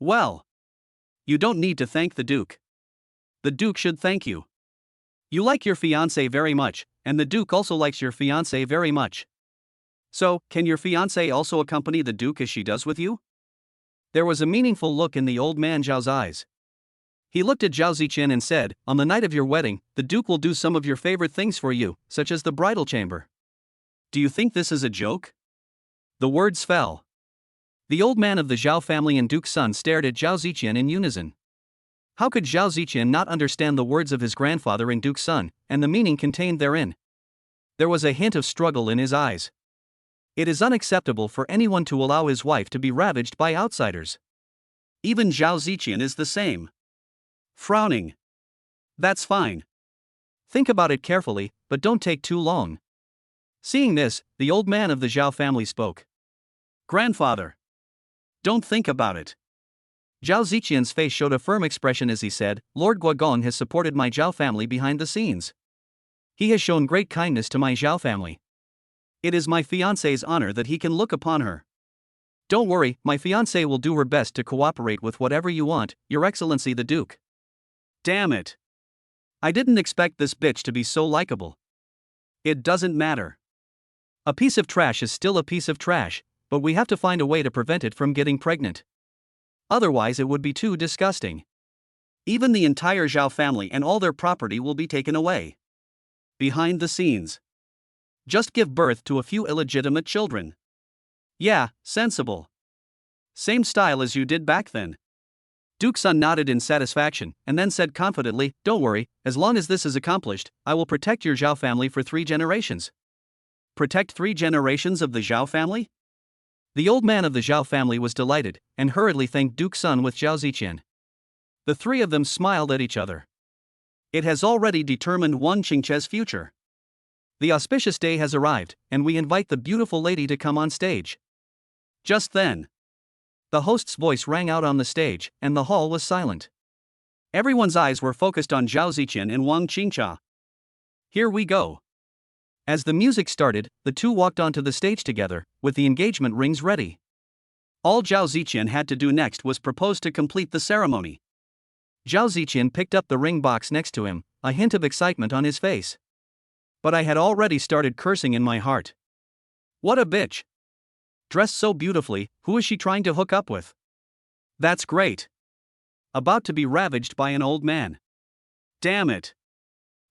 "Well, you don't need to thank the Duke. The Duke should thank you. You like your fiancée very much, and the Duke also likes your fiancée very much. So, can your fiancée also accompany the Duke as she does with you?" There was a meaningful look in the old man Zhao's eyes. He looked at Zhao Ziqian and said, "On the night of your wedding, the Duke will do some of your favorite things for you, such as the bridal chamber. Do you think this is a joke?" The words fell. The old man of the Zhao family and Duke Sun stared at Zhao Ziqian in unison. How could Zhao Ziqian not understand the words of his grandfather and Duke Sun, and the meaning contained therein? There was a hint of struggle in his eyes. It is unacceptable for anyone to allow his wife to be ravaged by outsiders. Even Zhao Ziqian is the same. Frowning. "That's fine. Think about it carefully, but don't take too long." Seeing this, the old man of the Zhao family spoke. "Grandfather, don't think about it." Zhao Ziqian's face showed a firm expression as he said, "Lord Guogong has supported my Zhao family behind the scenes. He has shown great kindness to my Zhao family. It is my fiancée's honor that he can look upon her. Don't worry, my fiancée will do her best to cooperate with whatever you want, Your Excellency the Duke." Damn it. I didn't expect this bitch to be so likable. It doesn't matter. A piece of trash is still a piece of trash, but we have to find a way to prevent it from getting pregnant. Otherwise it would be too disgusting. Even the entire Zhao family and all their property will be taken away. Behind the scenes. Just give birth to a few illegitimate children. Yeah, sensible. Same style as you did back then. Duke Sun nodded in satisfaction, and then said confidently, "Don't worry, as long as this is accomplished, I will protect your Zhao family for 3 generations. Protect 3 generations of the Zhao family? The old man of the Zhao family was delighted, and hurriedly thanked Duke Sun with Zhao Ziqian. The 3 of them smiled at each other. It has already determined Wang Qingche's future. The auspicious day has arrived, and we invite the beautiful lady to come on stage. Just then, the host's voice rang out on the stage, and the hall was silent. Everyone's eyes were focused on Zhao Ziqian and Wang Qingcha. Here we go. As the music started, the two walked onto the stage together, with the engagement rings ready. All Zhao Ziqian had to do next was propose to complete the ceremony. Zhao Ziqian picked up the ring box next to him, a hint of excitement on his face. But I had already started cursing in my heart. What a bitch. Dressed so beautifully, who is she trying to hook up with? That's great. About to be ravaged by an old man. Damn it.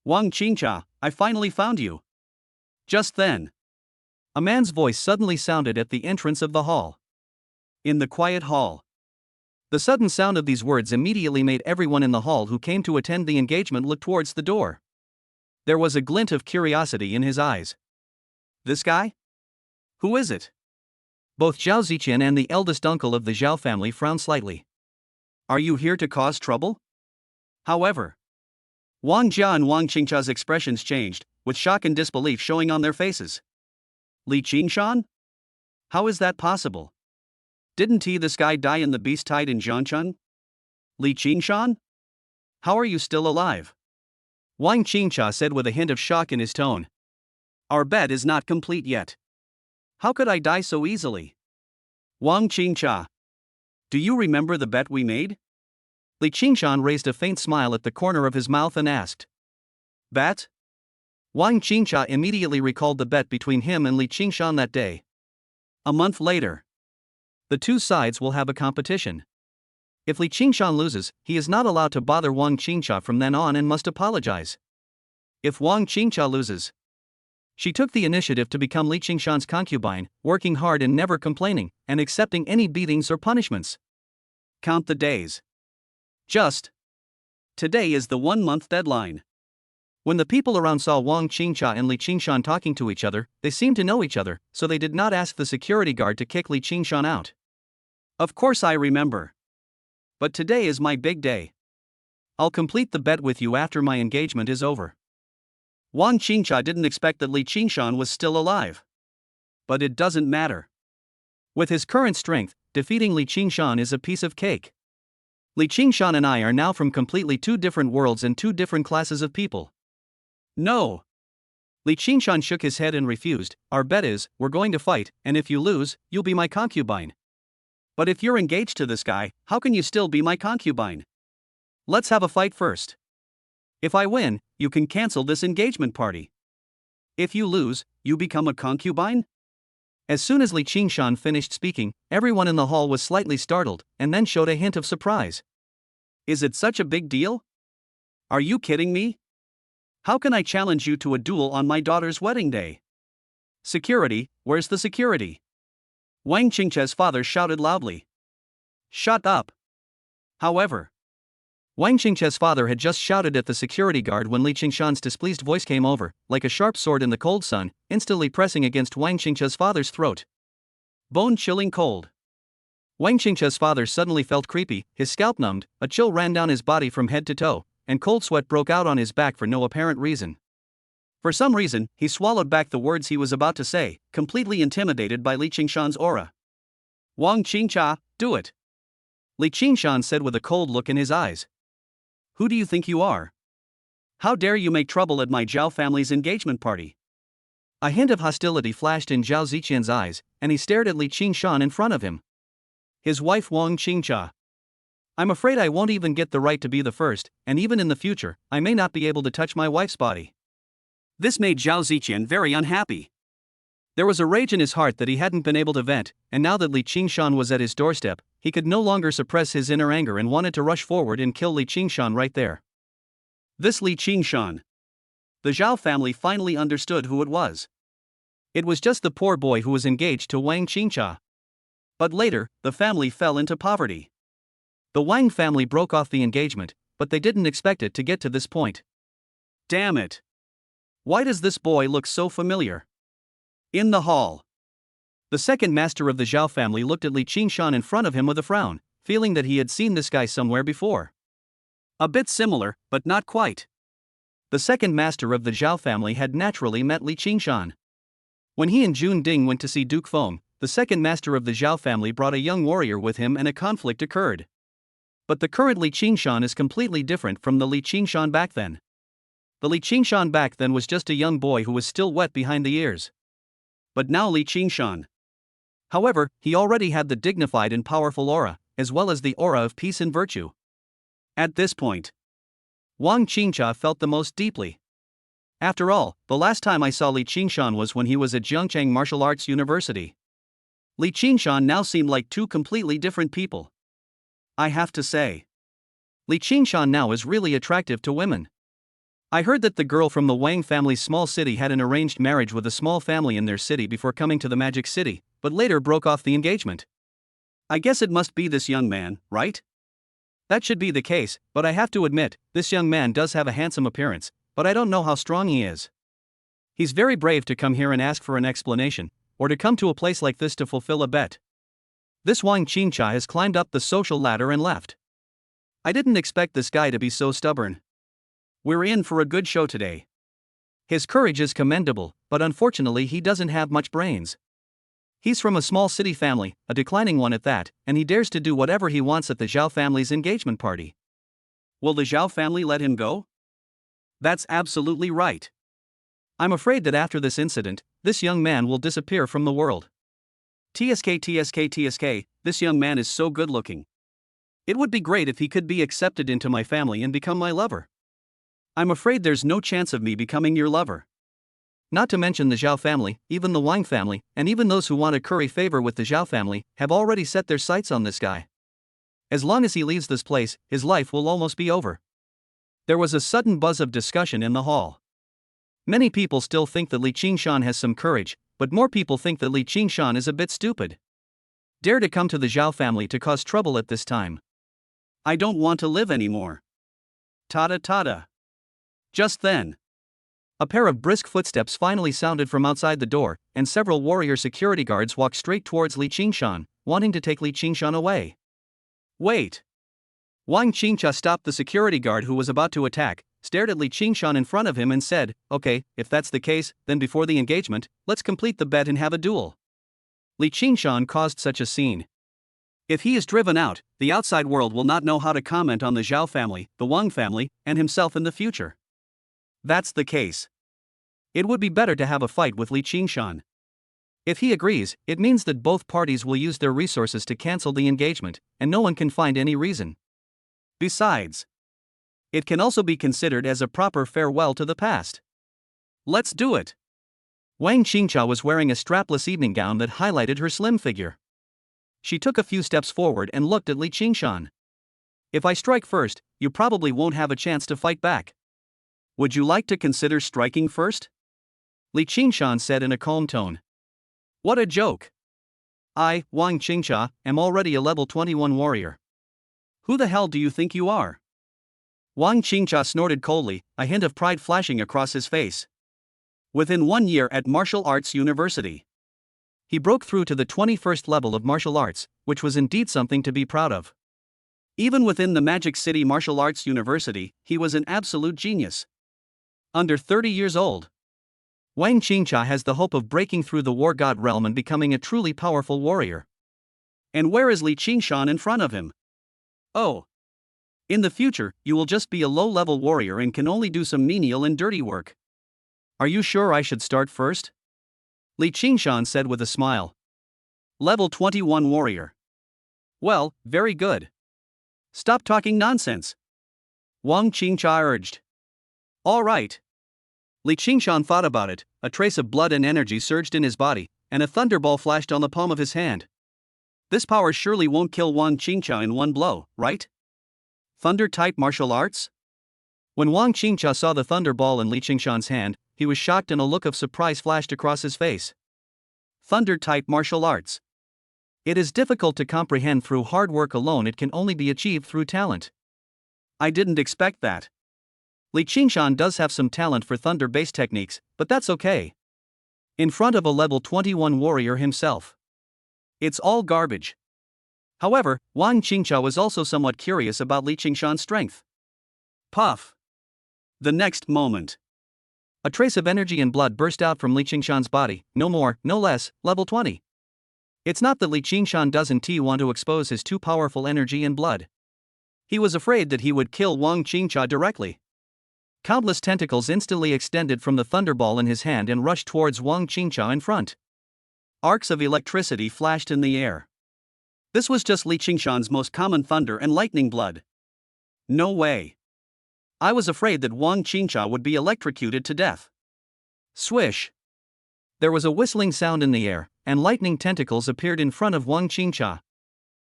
Wang Qingcha, I finally found you. Just then, a man's voice suddenly sounded at the entrance of the hall. In the quiet hall. The sudden sound of these words immediately made everyone in the hall who came to attend the engagement look towards the door. There was a glint of curiosity in his eyes. This guy? Who is it? Both Zhao Ziqian and the eldest uncle of the Zhao family frowned slightly. Are you here to cause trouble? However, Wang Jia and Wang Qingcha's expressions changed, with shock and disbelief showing on their faces. Li Qingshan? How is that possible? Didn't this guy die in the beast tied in Jiangcheng? Li Qingshan? How are you still alive? Wang Qingcha said with a hint of shock in his tone. Our bet is not complete yet. How could I die so easily? Wang Qingcha. Do you remember the bet we made? Li Qingshan raised a faint smile at the corner of his mouth and asked. Bet? Wang Qingcha immediately recalled the bet between him and Li Qingshan that day. A month later. The two sides will have a competition. If Li Qingshan loses, he is not allowed to bother Wang Qingcha from then on and must apologize. If Wang Qingcha loses, she took the initiative to become Li Qingshan's concubine, working hard and never complaining, and accepting any beatings or punishments. Count the days. Today is the 1-month deadline. When the people around saw Wang Qingcha and Li Qingshan talking to each other, they seemed to know each other, so they did not ask the security guard to kick Li Qingshan out. Of course I remember. But today is my big day. I'll complete the bet with you after my engagement is over. Wang Qingcha didn't expect that Li Qingshan was still alive. But it doesn't matter. With his current strength, defeating Li Qingshan is a piece of cake. Li Qingshan and I are now from completely two different worlds and two different classes of people. No. Li Qingshan shook his head and refused. Our bet is, we're going to fight, and if you lose, you'll be my concubine. But if you're engaged to this guy, how can you still be my concubine? Let's have a fight first. If I win, you can cancel this engagement party. If you lose, you become a concubine? As soon as Li Qingshan finished speaking, everyone in the hall was slightly startled, and then showed a hint of surprise. Is it such a big deal? Are you kidding me? How can I challenge you to a duel on my daughter's wedding day? Security, where's the security? Wang Qingcha's father shouted loudly. Shut up. However, Wang Qingcha's father had just shouted at the security guard when Li Qingshan's displeased voice came over, like a sharp sword in the cold sun, instantly pressing against Wang Qingcha's father's throat. Bone-chilling cold. Wang Qingcha's father suddenly felt creepy, his scalp numbed, a chill ran down his body from head to toe, and cold sweat broke out on his back for no apparent reason. For some reason, he swallowed back the words he was about to say, completely intimidated by Li Qingshan's aura. Wang Qingcha, do it. Li Qingshan said with a cold look in his eyes. Who do you think you are? How dare you make trouble at my Zhao family's engagement party? A hint of hostility flashed in Zhao Ziqian's eyes, and he stared at Li Qingshan in front of him. His wife Wang Qingcha. I'm afraid I won't even get the right to be the first, and even in the future, I may not be able to touch my wife's body. This made Zhao Ziqian very unhappy. There was a rage in his heart that he hadn't been able to vent, and now that Li Qingshan was at his doorstep, he could no longer suppress his inner anger and wanted to rush forward and kill Li Qingshan right there. This Li Qingshan. The Zhao family finally understood who it was. It was just the poor boy who was engaged to Wang Qingcha. But later, the family fell into poverty. The Wang family broke off the engagement, but they didn't expect it to get to this point. Damn it. Why does this boy look so familiar? In the hall. The second master of the Zhao family looked at Li Qingshan in front of him with a frown, feeling that he had seen this guy somewhere before. A bit similar, but not quite. The second master of the Zhao family had naturally met Li Qingshan. When he and Jun Ding went to see Duke Feng, the second master of the Zhao family brought a young warrior with him and a conflict occurred. But the current Li Qingshan is completely different from the Li Qingshan back then. The Li Qingshan back then was just a young boy who was still wet behind the ears. But now Li Qingshan. However, he already had the dignified and powerful aura, as well as the aura of peace and virtue. At this point, Wang Qingcha felt the most deeply. After all, the last time I saw Li Qingshan was when he was at Zhengcheng Martial Arts University. Li Qingshan now seemed like two completely different people. I have to say, Li Qingshan now is really attractive to women. I heard that the girl from the Wang family's small city had an arranged marriage with a small family in their city before coming to the Magic City, but later broke off the engagement. I guess it must be this young man, right? That should be the case, but I have to admit, this young man does have a handsome appearance, but I don't know how strong he is. He's very brave to come here and ask for an explanation, or to come to a place like this to fulfill a bet. This Wang Qingcha has climbed up the social ladder and left. I didn't expect this guy to be so stubborn. We're in for a good show today. His courage is commendable, but unfortunately he doesn't have much brains. He's from a small city family, a declining one at that, and he dares to do whatever he wants at the Zhao family's engagement party. Will the Zhao family let him go? That's absolutely right. I'm afraid that after this incident, this young man will disappear from the world. TSK, this young man is so good looking. It would be great if he could be accepted into my family and become my lover. I'm afraid there's no chance of me becoming your lover. Not to mention the Zhao family, even the Wang family, and even those who want to curry favor with the Zhao family, have already set their sights on this guy. As long as he leaves this place, his life will almost be over. There was a sudden buzz of discussion in the hall. Many people still think that Li Qingshan has some courage, but more people think that Li Qingshan is a bit stupid. Dare to come to the Zhao family to cause trouble at this time. I don't want to live anymore. Tada tada. Just then, a pair of brisk footsteps finally sounded from outside the door, and several warrior security guards walked straight towards Li Qingshan, wanting to take Li Qingshan away. Wait! Wang Qingcha stopped the security guard who was about to attack, stared at Li Qingshan in front of him and said, "Okay, if that's the case, then before the engagement, let's complete the bet and have a duel." Li Qingshan caused such a scene. If he is driven out, the outside world will not know how to comment on the Zhao family, the Wang family, and himself in the future. That's the case. It would be better to have a fight with Li Qingshan. If he agrees, it means that both parties will use their resources to cancel the engagement, and no one can find any reason. Besides, it can also be considered as a proper farewell to the past. Let's do it. Wang Qingcha was wearing a strapless evening gown that highlighted her slim figure. She took a few steps forward and looked at Li Qingshan. If I strike first, you probably won't have a chance to fight back. Would you like to consider striking first? Li Qingshan said in a calm tone. What a joke. I, Wang Qingcha, am already a level 21 warrior. Who the hell do you think you are? Wang Qingcha snorted coldly, a hint of pride flashing across his face. Within 1 year at Martial Arts University, he broke through to the 21st level of martial arts, which was indeed something to be proud of. Even within the Magic City Martial Arts University, he was an absolute genius. Under 30 years old, Wang Qingcha has the hope of breaking through the war god realm and becoming a truly powerful warrior. And where is Li Qingshan in front of him? Oh. In the future, you will just be a low-level warrior and can only do some menial and dirty work. Are you sure I should start first? Li Qingshan said with a smile. Level 21 warrior. Well, very good. Stop talking nonsense. Wang Qingcha urged. All right. Li Qingshan thought about it, a trace of blood and energy surged in his body, and a thunderball flashed on the palm of his hand. This power surely won't kill Wang Qingcha in one blow, right? Thunder-type martial arts? When Wang Qingcha saw the thunderball in Li Qingshan's hand, he was shocked and a look of surprise flashed across his face. Thunder-type martial arts. It is difficult to comprehend through hard work alone, it can only be achieved through talent. I didn't expect that. Li Qingshan does have some talent for thunder-based techniques, but that's okay. In front of a level 21 warrior himself, it's all garbage. However, Wang Qingcha was also somewhat curious about Li Qingshan's strength. Puff! The next moment, a trace of energy and blood burst out from Li Qingshan's body, no more, no less, level 20. It's not that Li Qingshan doesn't want to expose his too powerful energy and blood. He was afraid that he would kill Wang Qingcha directly. Countless tentacles instantly extended from the thunderball in his hand and rushed towards Wang Qingcha in front. Arcs of electricity flashed in the air. This was just Li Qingshan's most common thunder and lightning blood. No way. I was afraid that Wang Qingcha would be electrocuted to death. Swish! There was a whistling sound in the air, and lightning tentacles appeared in front of Wang Qingcha.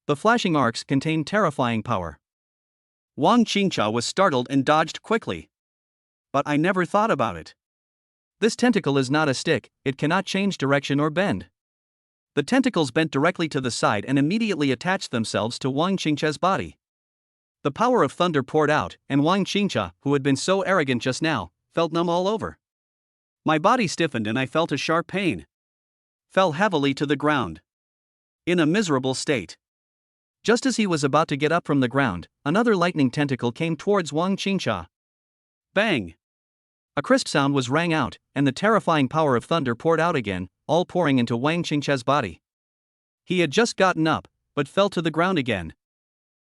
The flashing arcs contained terrifying power. Wang Qingcha was startled and dodged quickly. But I never thought about it. This tentacle is not a stick, it cannot change direction or bend. The tentacles bent directly to the side and immediately attached themselves to Wang Qingcha's body. The power of thunder poured out, and Wang Qingcha, who had been so arrogant just now, felt numb all over. My body stiffened and I felt a sharp pain. Fell heavily to the ground. In a miserable state. Just as he was about to get up from the ground, another lightning tentacle came towards Wang Qingcha. Bang! A crisp sound was rang out, and the terrifying power of thunder poured out again, all pouring into Wang Qingqia's body. He had just gotten up, but fell to the ground again.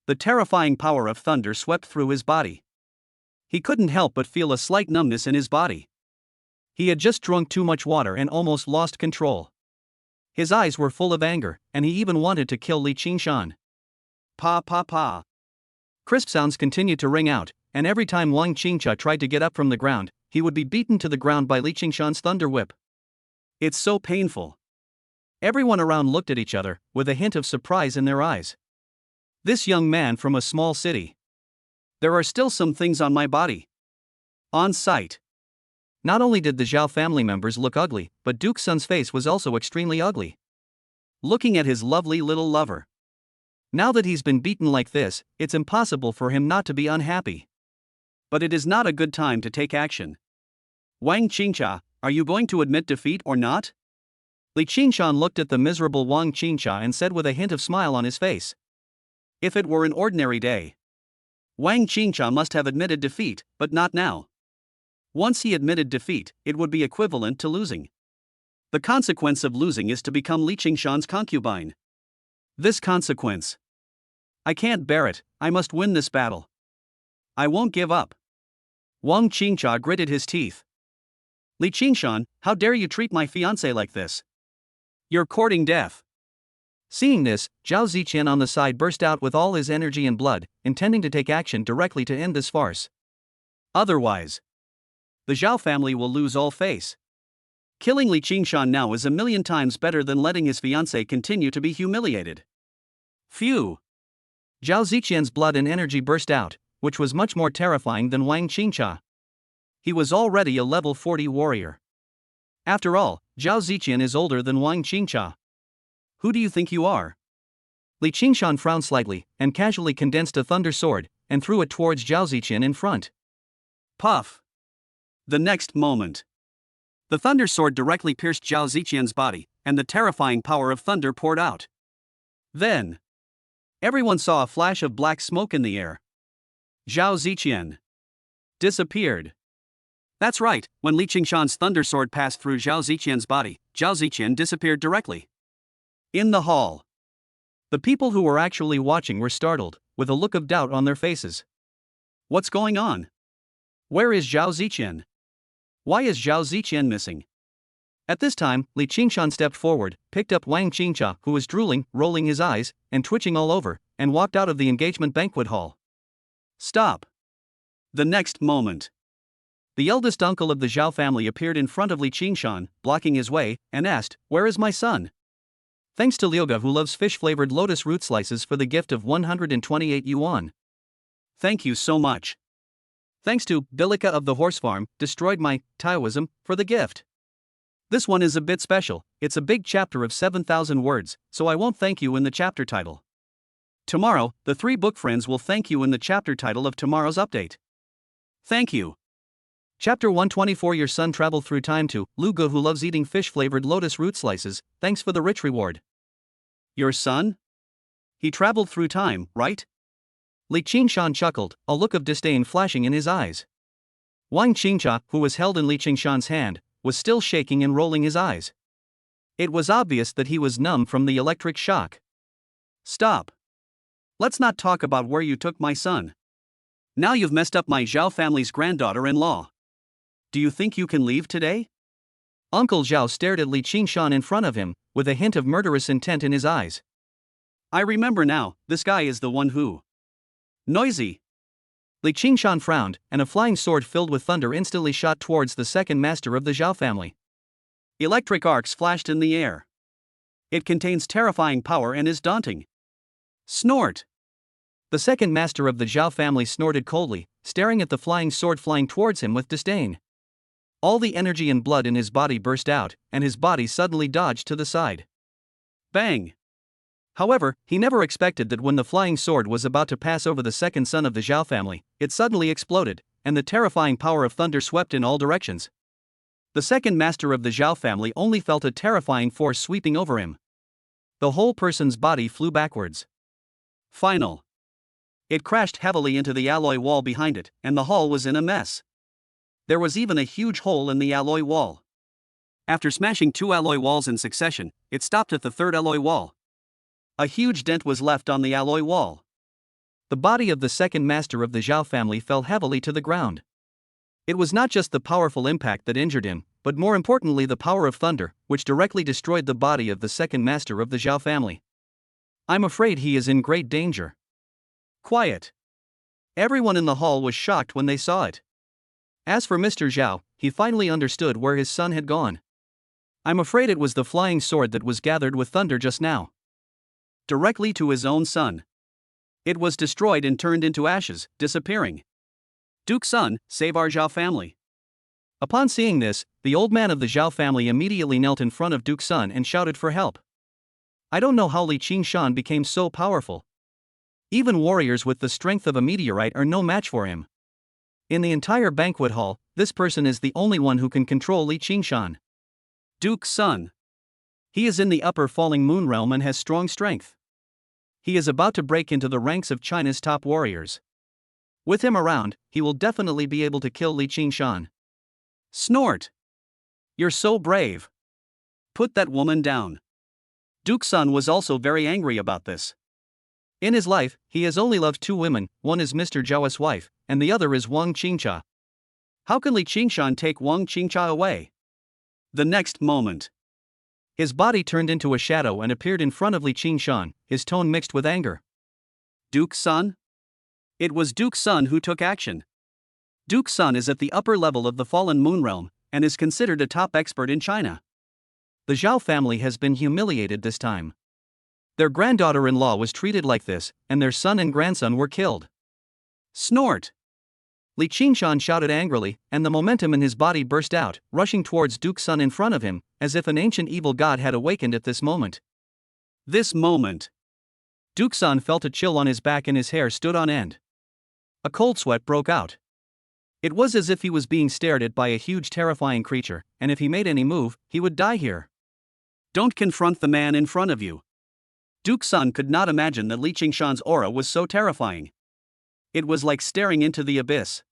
The terrifying power of thunder swept through his body. He couldn't help but feel a slight numbness in his body. He had just drunk too much water and almost lost control. His eyes were full of anger, and he even wanted to kill Li Qingshan. Pa pa pa. Crisp sounds continued to ring out, and every time Wang Qingqia tried to get up from the ground, he would be beaten to the ground by Li Qingshan's thunder whip. It's so painful. Everyone around looked at each other, with a hint of surprise in their eyes. This young man from a small city. There are still some things on my body. On sight. Not only did the Zhao family members look ugly, but Duke Sun's face was also extremely ugly. Looking at his lovely little lover. Now that he's been beaten like this, it's impossible for him not to be unhappy. But it is not a good time to take action. Wang Qingqia, are you going to admit defeat or not? Li Qingshan looked at the miserable Wang Qingqia and said with a hint of smile on his face. If it were an ordinary day, Wang Qingqia must have admitted defeat, but not now. Once he admitted defeat, it would be equivalent to losing. The consequence of losing is to become Li Qingshan's concubine. This consequence. I can't bear it, I must win this battle. I won't give up. Wang Qingqia gritted his teeth. Li Qingshan, how dare you treat my fiancé like this? You're courting death. Seeing this, Zhao Ziqian on the side burst out with all his energy and blood, intending to take action directly to end this farce. Otherwise, the Zhao family will lose all face. Killing Li Qingshan now is 1,000,000 times better than letting his fiancé continue to be humiliated. Phew! Zhao Ziqian's blood and energy burst out, which was much more terrifying than Wang Qingqia. He was already a level 40 warrior. After all, Zhao Ziqian is older than Wang Qingqia. Who do you think you are? Li Qingshan frowned slightly, and casually condensed a thunder sword, and threw it towards Zhao Ziqian in front. Puff! The next moment, the thunder sword directly pierced Zhao Ziqian's body, and the terrifying power of thunder poured out. Then, everyone saw a flash of black smoke in the air. Zhao Ziqian disappeared. That's right, when Li Qingshan's thunder sword passed through Zhao Ziqian's body, Zhao Ziqian disappeared directly. In the hall, the people who were actually watching were startled, with a look of doubt on their faces. What's going on? Where is Zhao Ziqian? Why is Zhao Ziqian missing? At this time, Li Qingshan stepped forward, picked up Wang Qingqia, who was drooling, rolling his eyes, and twitching all over, and walked out of the engagement banquet hall. Stop! The next moment, the eldest uncle of the Zhao family appeared in front of Li Qingshan, blocking his way, and asked, "Where is my son?" Thanks to Liuga, who loves fish-flavored lotus root slices, for the gift of 128 yuan. Thank you so much. Thanks to Bilika of the horse farm, destroyed my Taoism, for the gift. This one is a bit special, it's a big chapter of 7,000 words, so I won't thank you in the chapter title. Tomorrow, the 3 book friends will thank you in the chapter title of tomorrow's update. Thank you. Chapter 124. Your son traveled through time to Lu Ge, who loves eating fish-flavored lotus root slices, thanks for the rich reward. Your son? He traveled through time, right? Li Qingshan chuckled, a look of disdain flashing in his eyes. Wang Qingqia, who was held in Li Qingshan's hand, was still shaking and rolling his eyes. It was obvious that he was numb from the electric shock. Stop. Let's not talk about where you took my son. Now you've messed up my Zhao family's granddaughter-in-law. Do you think you can leave today? Uncle Zhao stared at Li Qingshan in front of him, with a hint of murderous intent in his eyes. I remember now, this guy is the one who... Noisy. Li Qingshan frowned, and a flying sword filled with thunder instantly shot towards the second master of the Zhao family. Electric arcs flashed in the air. It contains terrifying power and is daunting. Snort. The second master of the Zhao family snorted coldly, staring at the flying sword flying towards him with disdain. All the energy and blood in his body burst out, and his body suddenly dodged to the side. Bang! However, he never expected that when the flying sword was about to pass over the second son of the Zhao family, it suddenly exploded, and the terrifying power of thunder swept in all directions. The second master of the Zhao family only felt a terrifying force sweeping over him. The whole person's body flew backwards. Final. It crashed heavily into the alloy wall behind it, and the hall was in a mess. There was even a huge hole in the alloy wall. After smashing 2 alloy walls in succession, it stopped at the 3rd alloy wall. A huge dent was left on the alloy wall. The body of the second master of the Zhao family fell heavily to the ground. It was not just the powerful impact that injured him, but more importantly the power of thunder, which directly destroyed the body of the second master of the Zhao family. I'm afraid he is in great danger. Quiet. Everyone in the hall was shocked when they saw it. As for Mr. Zhao, he finally understood where his son had gone. I'm afraid it was the flying sword that was gathered with thunder just now. Directly to his own son. It was destroyed and turned into ashes, disappearing. Duke Sun, save our Zhao family. Upon seeing this, the old man of the Zhao family immediately knelt in front of Duke Sun and shouted for help. I don't know how Li Qingshan became so powerful. Even warriors with the strength of a meteorite are no match for him. In the entire banquet hall, this person is the only one who can control Li Qingshan. Duke Sun. He is in the upper falling moon realm and has strong strength. He is about to break into the ranks of China's top warriors. With him around, he will definitely be able to kill Li Qingshan. Snort. You're so brave. Put that woman down. Duke Sun was also very angry about this. In his life, he has only loved 2 women, one is Mr. Zhao's wife, and the other is Wang Qingcha. How can Li Qingshan take Wang Qingcha away? The next moment, his body turned into a shadow and appeared in front of Li Qingshan, his tone mixed with anger. Duke Sun? It was Duke Sun who took action. Duke Sun is at the upper level of the fallen moon realm, and is considered a top expert in China. The Zhao family has been humiliated this time. Their granddaughter-in-law was treated like this, and their son and grandson were killed. Snort! Li Qingshan shouted angrily, and the momentum in his body burst out, rushing towards Duke Sun in front of him, as if an ancient evil god had awakened at this moment. This moment. Duke Sun felt a chill on his back and his hair stood on end. A cold sweat broke out. It was as if he was being stared at by a huge terrifying creature, and if he made any move, he would die here. Don't confront the man in front of you. Duke Sun could not imagine that Li Qingshan's aura was so terrifying. It was like staring into the abyss.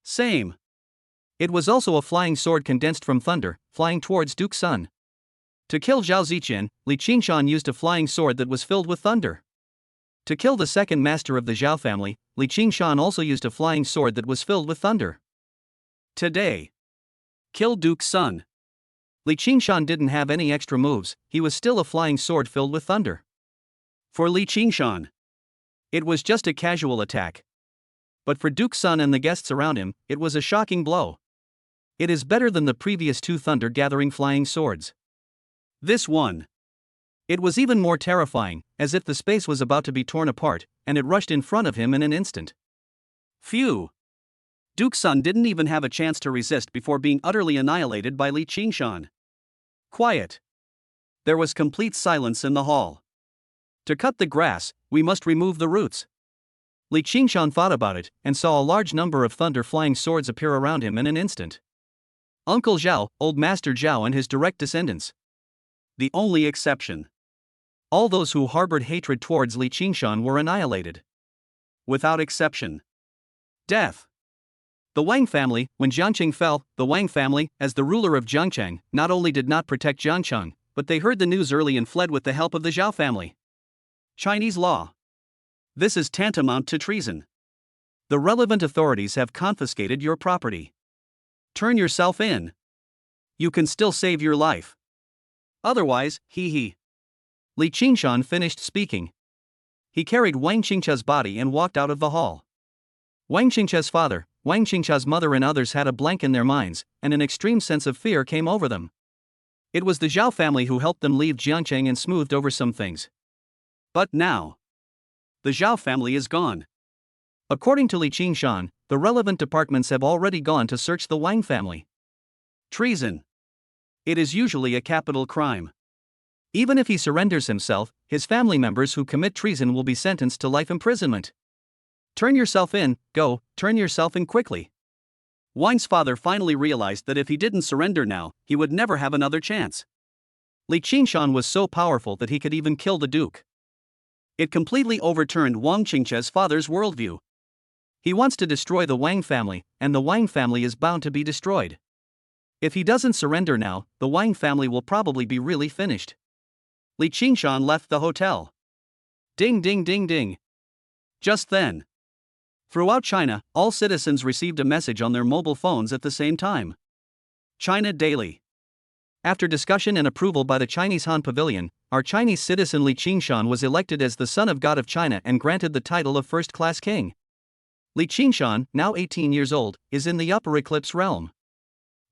Same. It was also a flying sword condensed from thunder, flying towards Duke Sun. To kill Zhao Ziqian, Li Qingshan used a flying sword that was filled with thunder. To kill the second master of the Zhao family, Li Qingshan also used a flying sword that was filled with thunder. Today. Kill Duke Sun. Li Qingshan didn't have any extra moves, he was still a flying sword filled with thunder. For Li Qingshan, it was just a casual attack. But for Duke Sun and the guests around him, it was a shocking blow. It is better than the previous 2 thunder-gathering flying swords. This one. It was even more terrifying, as if the space was about to be torn apart, and it rushed in front of him in an instant. Phew! Duke Sun didn't even have a chance to resist before being utterly annihilated by Li Qingshan. Quiet. There was complete silence in the hall. To cut the grass, we must remove the roots. Li Qingshan thought about it, and saw a large number of thunder-flying swords appear around him in an instant. Uncle Zhao, Old Master Zhao and his direct descendants. The only exception. All those who harbored hatred towards Li Qingshan were annihilated. Without exception. Death. The Wang family, when Jiangcheng fell, the Wang family, as the ruler of Jiangcheng, not only did not protect Jiangcheng, but they heard the news early and fled with the help of the Zhao family. Chinese law. This is tantamount to treason. The relevant authorities have confiscated your property. Turn yourself in. You can still save your life. Otherwise, hee. Li Qingshan finished speaking. He carried Wang Qingcha's body and walked out of the hall. Wang Qingcha's father, Wang Qingcha's mother and others had a blank in their minds, and an extreme sense of fear came over them. It was the Zhao family who helped them leave Jiangcheng and smoothed over some things. But now, the Zhao family is gone. According to Li Qingshan, the relevant departments have already gone to search the Wang family. Treason. It is usually a capital crime. Even if he surrenders himself, his family members who commit treason will be sentenced to life imprisonment. Turn yourself in, go, turn yourself in quickly. Wang's father finally realized that if he didn't surrender now, he would never have another chance. Li Qingshan was so powerful that he could even kill the duke. It completely overturned Wang Qingcha's father's worldview. He wants to destroy the Wang family, and the Wang family is bound to be destroyed. If he doesn't surrender now, the Wang family will probably be really finished. Li Qingshan left the hotel. Ding ding ding ding. Just then, throughout China, all citizens received a message on their mobile phones at the same time. China Daily. After discussion and approval by the Chinese Han Pavilion, our Chinese citizen Li Qingshan was elected as the son of God of China and granted the title of first-class king. Li Qingshan, now 18 years old, is in the upper eclipse realm.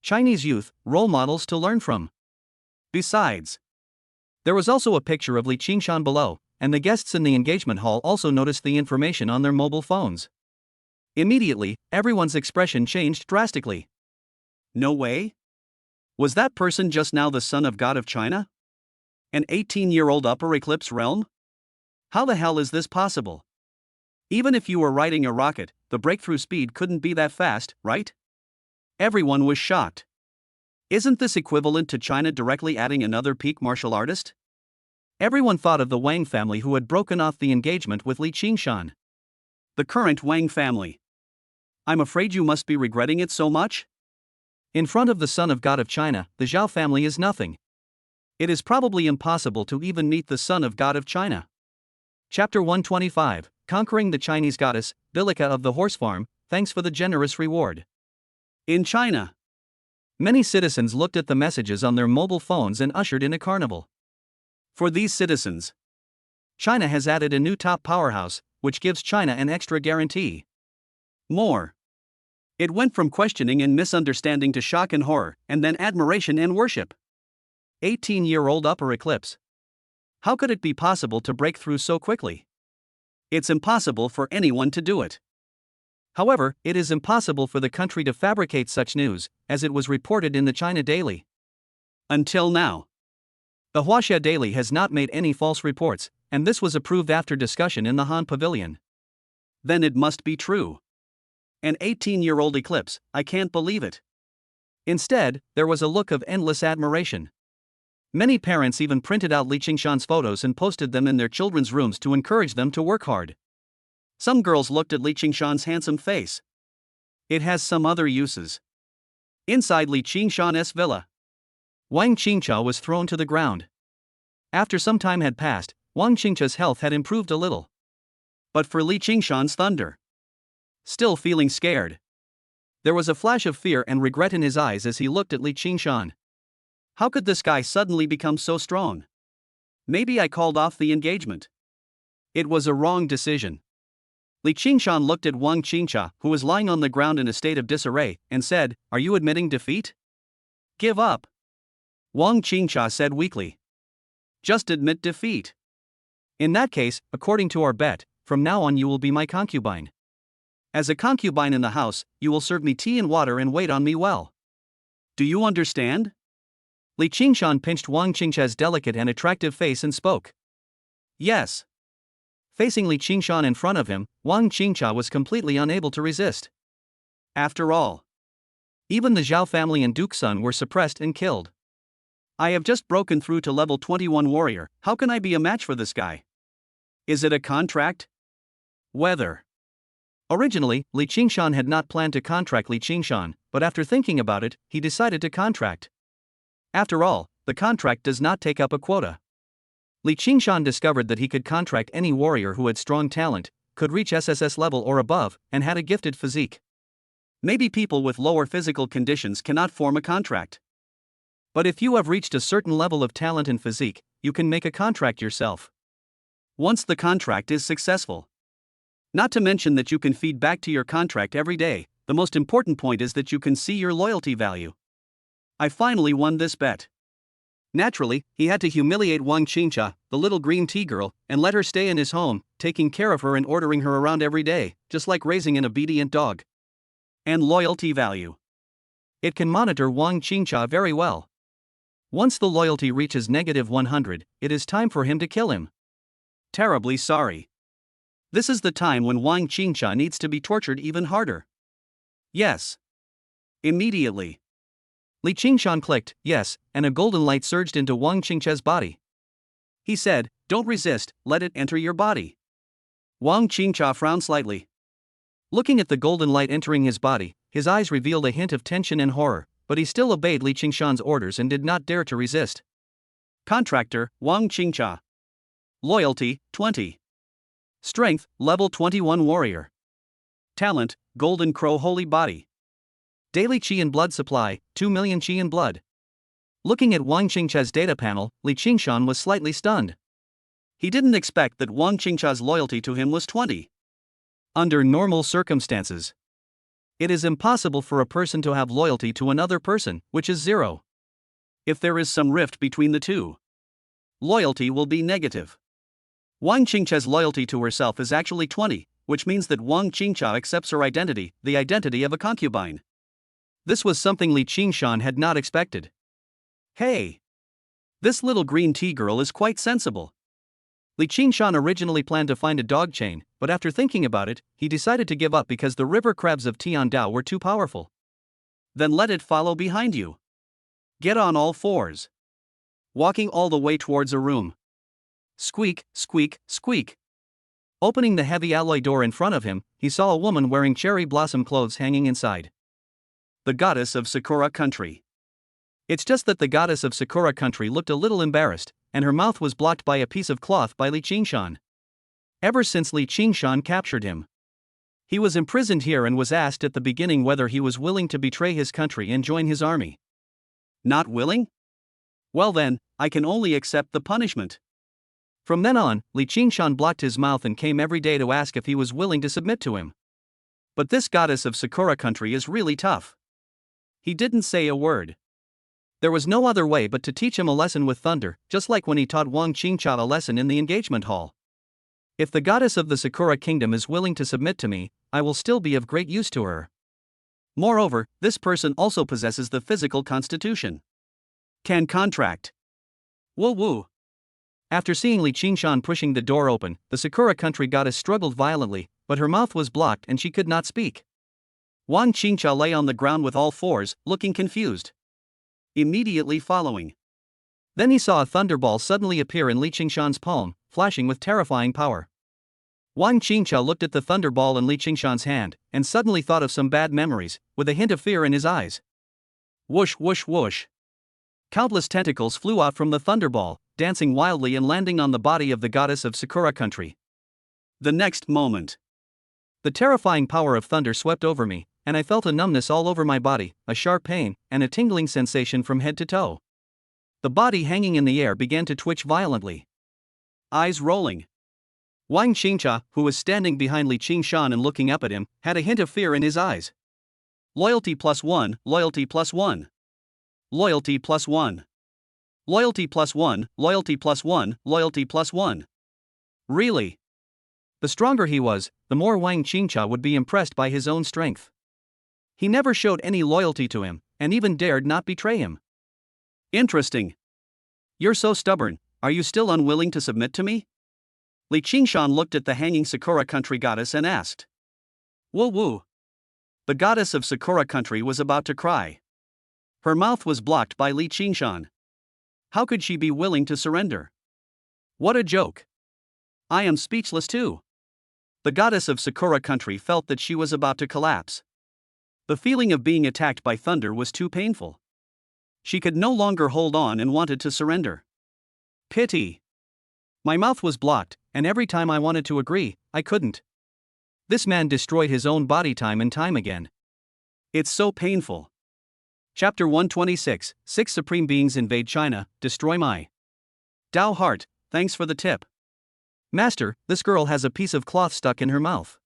Chinese youth, role models to learn from. Besides, there was also a picture of Li Qingshan below, and the guests in the engagement hall also noticed the information on their mobile phones. Immediately, everyone's expression changed drastically. No way? Was that person just now the son of God of China? An 18-year-old upper eclipse realm? How the hell is this possible? Even if you were riding a rocket, the breakthrough speed couldn't be that fast, right? Everyone was shocked. Isn't this equivalent to China directly adding another peak martial artist? Everyone thought of the Wang family who had broken off the engagement with Li Qingshan. The current Wang family. I'm afraid you must be regretting it so much? In front of the son of God of China, the Zhao family is nothing. It is probably impossible to even meet the son of God of China. Chapter 125, Conquering the Chinese Goddess, Vilika of the Horse Farm, thanks for the generous reward. In China, many citizens looked at the messages on their mobile phones and ushered in a carnival. For these citizens, China has added a new top powerhouse, which gives China an extra guarantee. More. It went from questioning and misunderstanding to shock and horror, and then admiration and worship. 18-year-old upper eclipse. How could it be possible to break through so quickly? It's impossible for anyone to do it. However, it is impossible for the country to fabricate such news, as it was reported in the China Daily. Until now, the Huaxia Daily has not made any false reports, and this was approved after discussion in the Han Pavilion. Then it must be true. An 18-year-old eclipse, I can't believe it. Instead, there was a look of endless admiration. Many parents even printed out Li Qingshan's photos and posted them in their children's rooms to encourage them to work hard. Some girls looked at Li Qingshan's handsome face. It has some other uses. Inside Li Qingshan's villa, Wang Qingcha was thrown to the ground. After some time had passed, Wang Qingcha's health had improved a little. But for Li Qingshan's thunder, still feeling scared, there was a flash of fear and regret in his eyes as he looked at Li Qingshan. How could this guy suddenly become so strong? Maybe I called off the engagement. It was a wrong decision. Li Qingshan looked at Wang Qingcha, who was lying on the ground in a state of disarray, and said, "Are you admitting defeat? Give up." Wang Qingcha said weakly. "Just admit defeat. In that case, according to our bet, from now on you will be my concubine. As a concubine in the house, you will serve me tea and water and wait on me well. Do you understand?" Li Qingshan pinched Wang Qingcha's delicate and attractive face and spoke. Yes. Facing Li Qingshan in front of him, Wang Qingcha was completely unable to resist. After all, even the Zhao family and Duke's son were suppressed and killed. I have just broken through to level 21 warrior, how can I be a match for this guy? Is it a contract? Whether. Originally, Li Qingshan had not planned to contract Li Qingshan, but after thinking about it, he decided to contract. After all, the contract does not take up a quota. Li Qingshan discovered that he could contract any warrior who had strong talent, could reach SSS level or above, and had a gifted physique. Maybe people with lower physical conditions cannot form a contract. But if you have reached a certain level of talent and physique, you can make a contract yourself. Once the contract is successful. Not to mention that you can feed back to your contract every day, the most important point is that you can see your loyalty value. I finally won this bet. Naturally, he had to humiliate Wang Qingcha, the little green tea girl, and let her stay in his home, taking care of her and ordering her around every day, just like raising an obedient dog. And loyalty value. It can monitor Wang Qingcha very well. Once the loyalty reaches -100, it is time for him to kill him. Terribly sorry. This is the time when Wang Qingcha needs to be tortured even harder. Yes. Immediately. Li Qingshan clicked, yes, and a golden light surged into Wang Qingcha's body. He said, "Don't resist, let it enter your body." Wang Qingcha frowned slightly. Looking at the golden light entering his body, his eyes revealed a hint of tension and horror, but he still obeyed Li Qingshan's orders and did not dare to resist. Contractor, Wang Qingcha. Loyalty, 20. Strength, level 21 warrior. Talent, Golden Crow Holy Body. Daily Qi and blood supply, 2 million Qi and blood. Looking at Wang Qingcha's data panel, Li Qingshan was slightly stunned. He didn't expect that Wang Qingcha's loyalty to him was 20. Under normal circumstances, it is impossible for a person to have loyalty to another person, which is 0. If there is some rift between the two, loyalty will be negative. Wang Qingcha's loyalty to herself is actually 20, which means that Wang Qingcha accepts her identity, the identity of a concubine. This was something Li Qingshan had not expected. Hey! This little green tea girl is quite sensible. Li Qingshan originally planned to find a dog chain, but after thinking about it, he decided to give up because the river crabs of Tiandao were too powerful. Then let it follow behind you. Get on all fours. Walking all the way towards a room. Squeak, squeak, squeak. Opening the heavy alloy door in front of him, he saw a woman wearing cherry blossom clothes hanging inside. The goddess of Sakura Country. It's just that the goddess of Sakura Country looked a little embarrassed, and her mouth was blocked by a piece of cloth by Li Qingshan. Ever since Li Qingshan captured him, he was imprisoned here and was asked at the beginning whether he was willing to betray his country and join his army. Not willing? Well then, I can only accept the punishment. From then on, Li Qingshan blocked his mouth and came every day to ask if he was willing to submit to him. But this goddess of Sakura Country is really tough. He didn't say a word. There was no other way but to teach him a lesson with thunder, just like when he taught Wang Qingcha a lesson in the engagement hall. If the goddess of the Sakura Kingdom is willing to submit to me, I will still be of great use to her. Moreover, this person also possesses the physical constitution. Can contract. Woo woo. After seeing Li Qingshan pushing the door open, the Sakura Country goddess struggled violently, but her mouth was blocked and she could not speak. Wang Qingcha lay on the ground with all fours, looking confused. Immediately following. Then he saw a thunderball suddenly appear in Li Qingshan's palm, flashing with terrifying power. Wang Qingcha looked at the thunderball in Li Qingshan's hand, and suddenly thought of some bad memories, with a hint of fear in his eyes. Whoosh whoosh whoosh. Countless tentacles flew out from the thunderball, dancing wildly and landing on the body of the goddess of Sakura Country. The next moment, the terrifying power of thunder swept over me, and I felt a numbness all over my body, a sharp pain, and a tingling sensation from head to toe. The body hanging in the air began to twitch violently. Eyes rolling. Wang Qingcha, who was standing behind Li Qingshan and looking up at him, had a hint of fear in his eyes. Loyalty +1, loyalty +1. Loyalty +1. Loyalty +1, loyalty +1, loyalty +1. Really? The stronger he was, the more Wang Qingcha would be impressed by his own strength. He never showed any loyalty to him, and even dared not betray him. Interesting. You're so stubborn, are you still unwilling to submit to me? Li Qingshan looked at the hanging Sakura Country goddess and asked. Woo woo. The goddess of Sakura Country was about to cry. Her mouth was blocked by Li Qingshan. How could she be willing to surrender? What a joke. I am speechless too. The goddess of Sakura Country felt that she was about to collapse. The feeling of being attacked by thunder was too painful. She could no longer hold on and wanted to surrender. Pity. My mouth was blocked, and every time I wanted to agree, I couldn't. This man destroyed his own body time and time again. It's so painful. Chapter 126, 6 Supreme Beings Invade China, Destroy My Dao Heart, thanks for the tip. Master, this girl has a piece of cloth stuck in her mouth.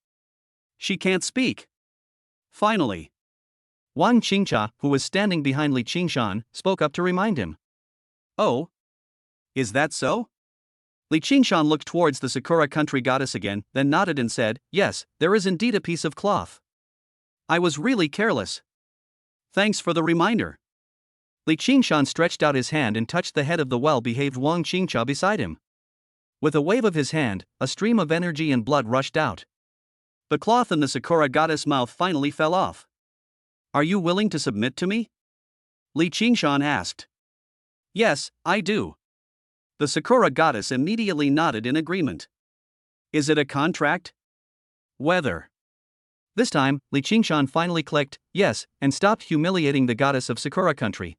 She can't speak. Finally, Wang Qingcha, who was standing behind Li Qingshan, spoke up to remind him. Oh? Is that so? Li Qingshan looked towards the Sakura Country goddess again, then nodded and said, Yes, there is indeed a piece of cloth. I was really careless. Thanks for the reminder. Li Qingshan stretched out his hand and touched the head of the well-behaved Wang Qingcha beside him. With a wave of his hand, a stream of energy and blood rushed out. The cloth in the Sakura goddess' mouth finally fell off. Are you willing to submit to me? Li Qingshan asked. Yes, I do. The Sakura goddess immediately nodded in agreement. Is it a contract? Whether. This time, Li Qingshan finally clicked yes and stopped humiliating the goddess of Sakura country.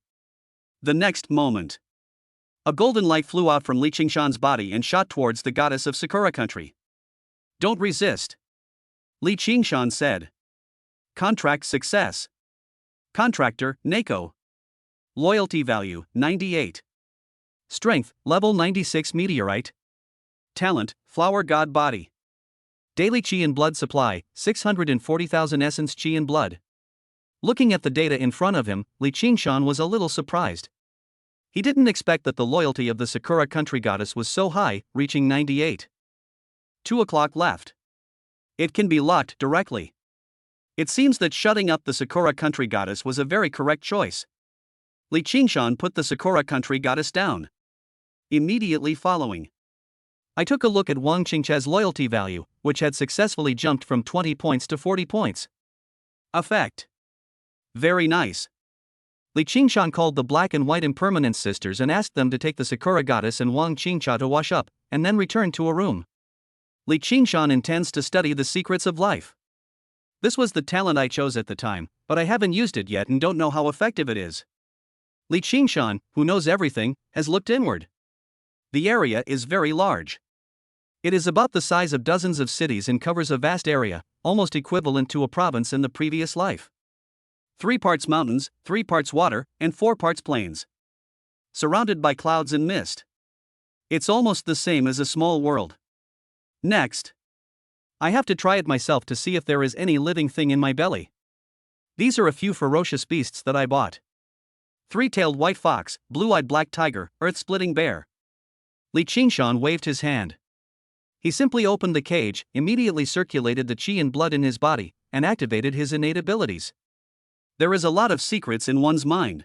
The next moment, a golden light flew out from Li Qingshan's body and shot towards the goddess of Sakura country. Don't resist, Li Qingshan said. Contract success. Contractor, Nako. Loyalty value, 98. Strength, level 96 meteorite. Talent, flower god body. Daily chi and blood supply, 640,000 essence chi and blood. Looking at the data in front of him, Li Qingshan was a little surprised. He didn't expect that the loyalty of the Sakura country goddess was so high, reaching 98. 2 o'clock left. It can be locked directly. It seems that shutting up the Sakura country goddess was a very correct choice. Li Qingshan put the Sakura country goddess down. Immediately following, I took a look at Wang Qingche's loyalty value, which had successfully jumped from 20 points to 40 points. Effect. Very nice. Li Qingshan called the Black and White Impermanence sisters and asked them to take the Sakura goddess and Wang Qingche to wash up, and then return to a room. Li Qingshan intends to study the secrets of life. This was the talent I chose at the time, but I haven't used it yet and don't know how effective it is. Li Qingshan, who knows everything, has looked inward. The area is very large. It is about the size of dozens of cities and covers a vast area, almost equivalent to a province in the previous life. 3 parts mountains, 3 parts water, and 4 parts plains. Surrounded by clouds and mist. It's almost the same as a small world. Next, I have to try it myself to see if there is any living thing in my belly. These are a few ferocious beasts that I bought. 3-tailed white fox, blue-eyed black tiger, earth-splitting bear. Li Qingshan waved his hand. He simply opened the cage, immediately circulated the chi and blood in his body, and activated his innate abilities. There is a lot of secrets in one's mind.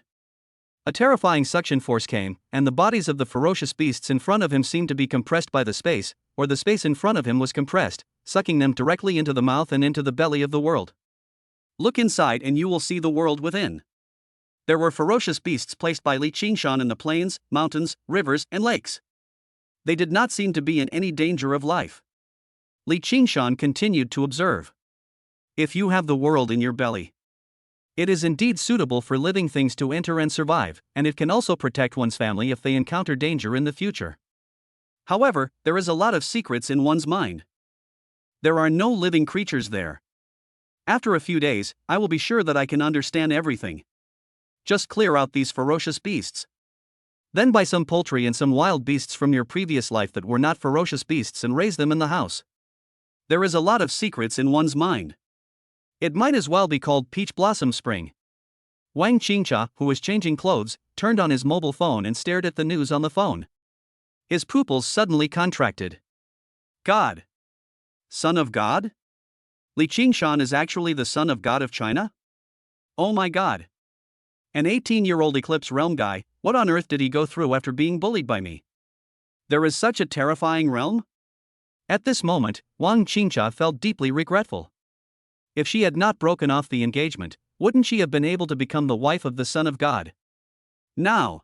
A terrifying suction force came, and the bodies of the ferocious beasts in front of him seemed to be compressed by the space, or the space in front of him was compressed, sucking them directly into the mouth and into the belly of the world. Look inside and you will see the world within. There were ferocious beasts placed by Li Qingshan in the plains, mountains, rivers, and lakes. They did not seem to be in any danger of life. Li Qingshan continued to observe. If you have the world in your belly, it is indeed suitable for living things to enter and survive, and it can also protect one's family if they encounter danger in the future. However, there is a lot of secrets in one's mind. There are no living creatures there. After a few days, I will be sure that I can understand everything. Just clear out these ferocious beasts. Then buy some poultry and some wild beasts from your previous life that were not ferocious beasts and raise them in the house. There is a lot of secrets in one's mind. It might as well be called Peach Blossom Spring. Wang Qingche, who was changing clothes, turned on his mobile phone and stared at the news on the phone. His pupils suddenly contracted. God. Son of God? Li Qingshan is actually the son of God of China? Oh my God. An 18-year-old Eclipse Realm guy, what on earth did he go through after being bullied by me? There is such a terrifying realm? At this moment, Wang Qingche felt deeply regretful. If she had not broken off the engagement, wouldn't she have been able to become the wife of the Son of God? Now,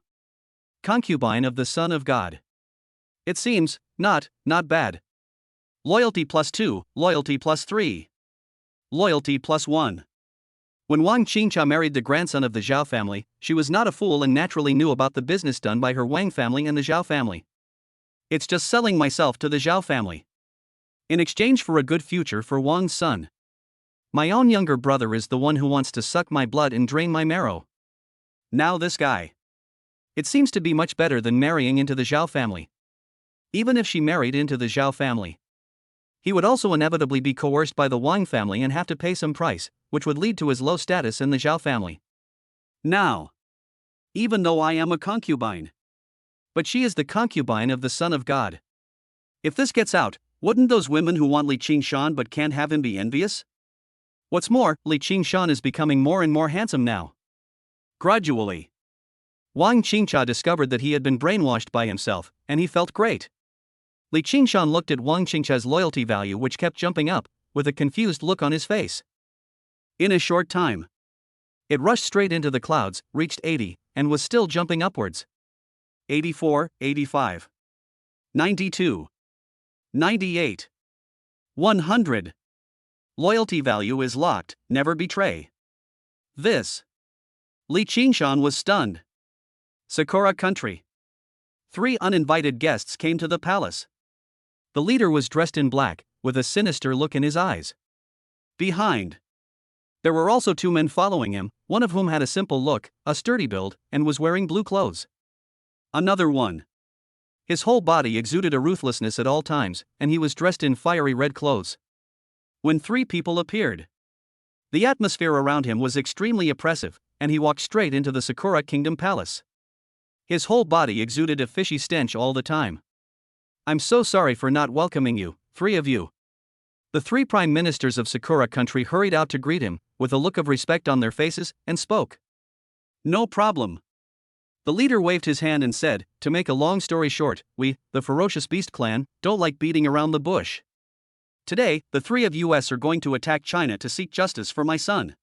concubine of the Son of God. It seems, not bad. Loyalty +2, loyalty +3. Loyalty +1. When Wang Qingche married the grandson of the Zhao family, she was not a fool and naturally knew about the business done by her Wang family and the Zhao family. It's just selling myself to the Zhao family. In exchange for a good future for Wang's son. My own younger brother is the one who wants to suck my blood and drain my marrow. Now this guy. It seems to be much better than marrying into the Zhao family. Even if she married into the Zhao family, he would also inevitably be coerced by the Wang family and have to pay some price, which would lead to his low status in the Zhao family. Now, even though I am a concubine, but she is the concubine of the Son of God. If this gets out, wouldn't those women who want Li Qingshan but can't have him be envious? What's more, Li Qingshan is becoming more and more handsome now. Gradually, Wang Qingche discovered that he had been brainwashed by himself, and he felt great. Li Qingshan looked at Wang Qingche's loyalty value, which kept jumping up, with a confused look on his face. In a short time, it rushed straight into the clouds, reached 80, and was still jumping upwards. 84, 85. 92. 98. 100. Loyalty value is locked, never betray. This. Li Qingshan was stunned. Sakura Country. 3 uninvited guests came to the palace. The leader was dressed in black, with a sinister look in his eyes. Behind. There were also 2 men following him, one of whom had a simple look, a sturdy build, and was wearing blue clothes. Another one. His whole body exuded a ruthlessness at all times, and he was dressed in fiery red clothes. When 3 people appeared, the atmosphere around him was extremely oppressive, and he walked straight into the Sakura Kingdom Palace. His whole body exuded a fishy stench all the time. I'm so sorry for not welcoming you, 3 of you. The 3 prime ministers of Sakura Country hurried out to greet him, with a look of respect on their faces, and spoke. No problem. The leader waved his hand and said, to make a long story short, we, the Ferocious Beast clan, don't like beating around the bush. Today, the 3 of us are going to attack China to seek justice for my son.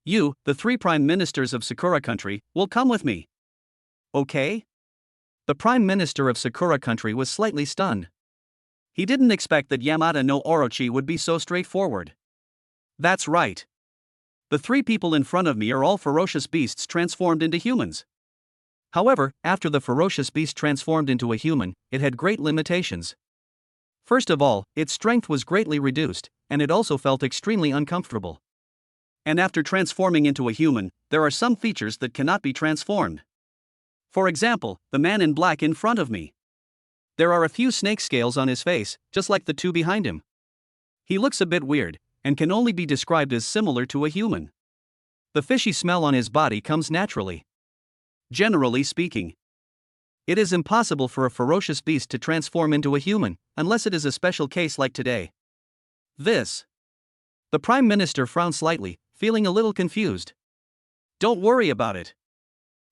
You, the 3 prime ministers of Sakura Country, will come with me. Okay? The prime minister of Sakura Country was slightly stunned. He didn't expect that Yamada no Orochi would be so straightforward. That's right. The 3 people in front of me are all ferocious beasts transformed into humans. However, after the ferocious beast transformed into a human, it had great limitations. First of all, its strength was greatly reduced, and it also felt extremely uncomfortable. And after transforming into a human, there are some features that cannot be transformed. For example, the man in black in front of me. There are a few snake scales on his face, just like the 2 behind him. He looks a bit weird, and can only be described as similar to a human. The fishy smell on his body comes naturally. Generally speaking, it is impossible for a ferocious beast to transform into a human, unless it is a special case like today. This. The Prime Minister frowned slightly, feeling a little confused. Don't worry about it.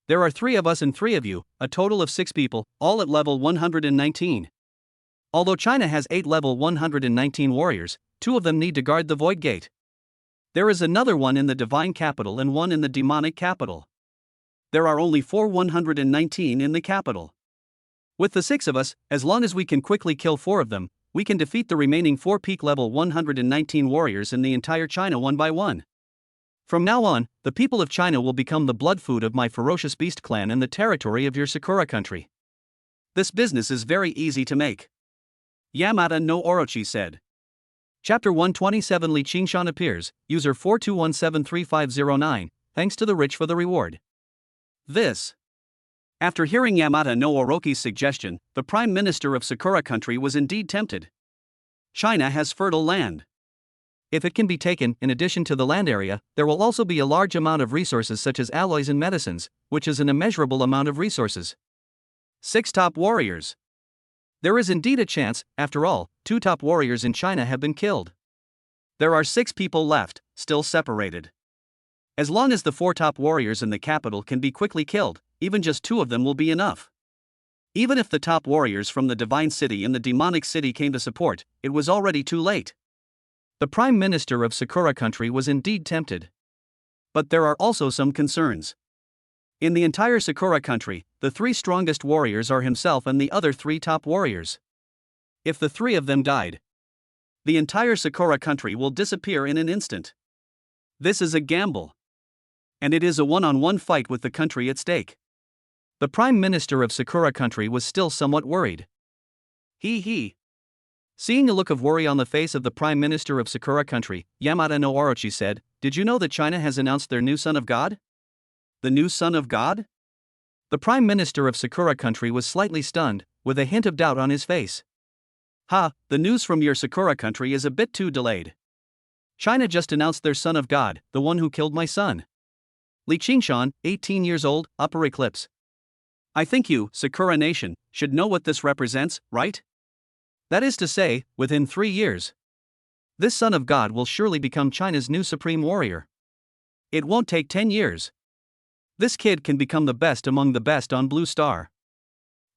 There are 3 of us and 3 of you, a total of 6 people, all at level 119. Although China has 8 level 119 warriors, 2 of them need to guard the Void Gate. There is another one in the Divine Capital and one in the Demonic Capital. There are only 4 119 in the capital. With the 6 of us, as long as we can quickly kill 4 of them, we can defeat the remaining 4 peak level 119 warriors in the entire China one by one. From now on, the people of China will become the blood food of my Ferocious Beast clan and the territory of your Sakura Country. This business is very easy to make. Yamada no Orochi said. Chapter 127 Li Qingshan appears, user 42173509, thanks to the rich for the reward. This. After hearing Yamada no Orochi's suggestion, the Prime Minister of Sakura Country was indeed tempted. China has fertile land. If it can be taken, in addition to the land area, there will also be a large amount of resources such as alloys and medicines, which is an immeasurable amount of resources. 6 top warriors. There is indeed a chance, after all, 2 top warriors in China have been killed. There are 6 people left, still separated. As long as the 4 top warriors in the capital can be quickly killed, even just 2 of them will be enough. Even if the top warriors from the Divine City and the Demonic City came to support, it was already too late. The Prime Minister of Sakura Country was indeed tempted. But there are also some concerns. In the entire Sakura Country, the 3 strongest warriors are himself and the other 3 top warriors. If the 3 of them died, the entire Sakura Country will disappear in an instant. This is a gamble. And it is a one-on-one fight with the country at stake. The Prime Minister of Sakura Country was still somewhat worried. He. Seeing a look of worry on the face of the Prime Minister of Sakura Country, Yamada no Orochi said, "Did you know that China has announced their new Son of God?" The new Son of God? The Prime Minister of Sakura Country was slightly stunned, with a hint of doubt on his face. The news from your Sakura Country is a bit too delayed. China just announced their Son of God, the one who killed my son. Li Qingshan, 18 years old, upper eclipse. I think you, Sakura Nation, should know what this represents, right? That is to say, within 3 years, this Son of God will surely become China's new supreme warrior. It won't take 10 years. This kid can become the best among the best on Blue Star.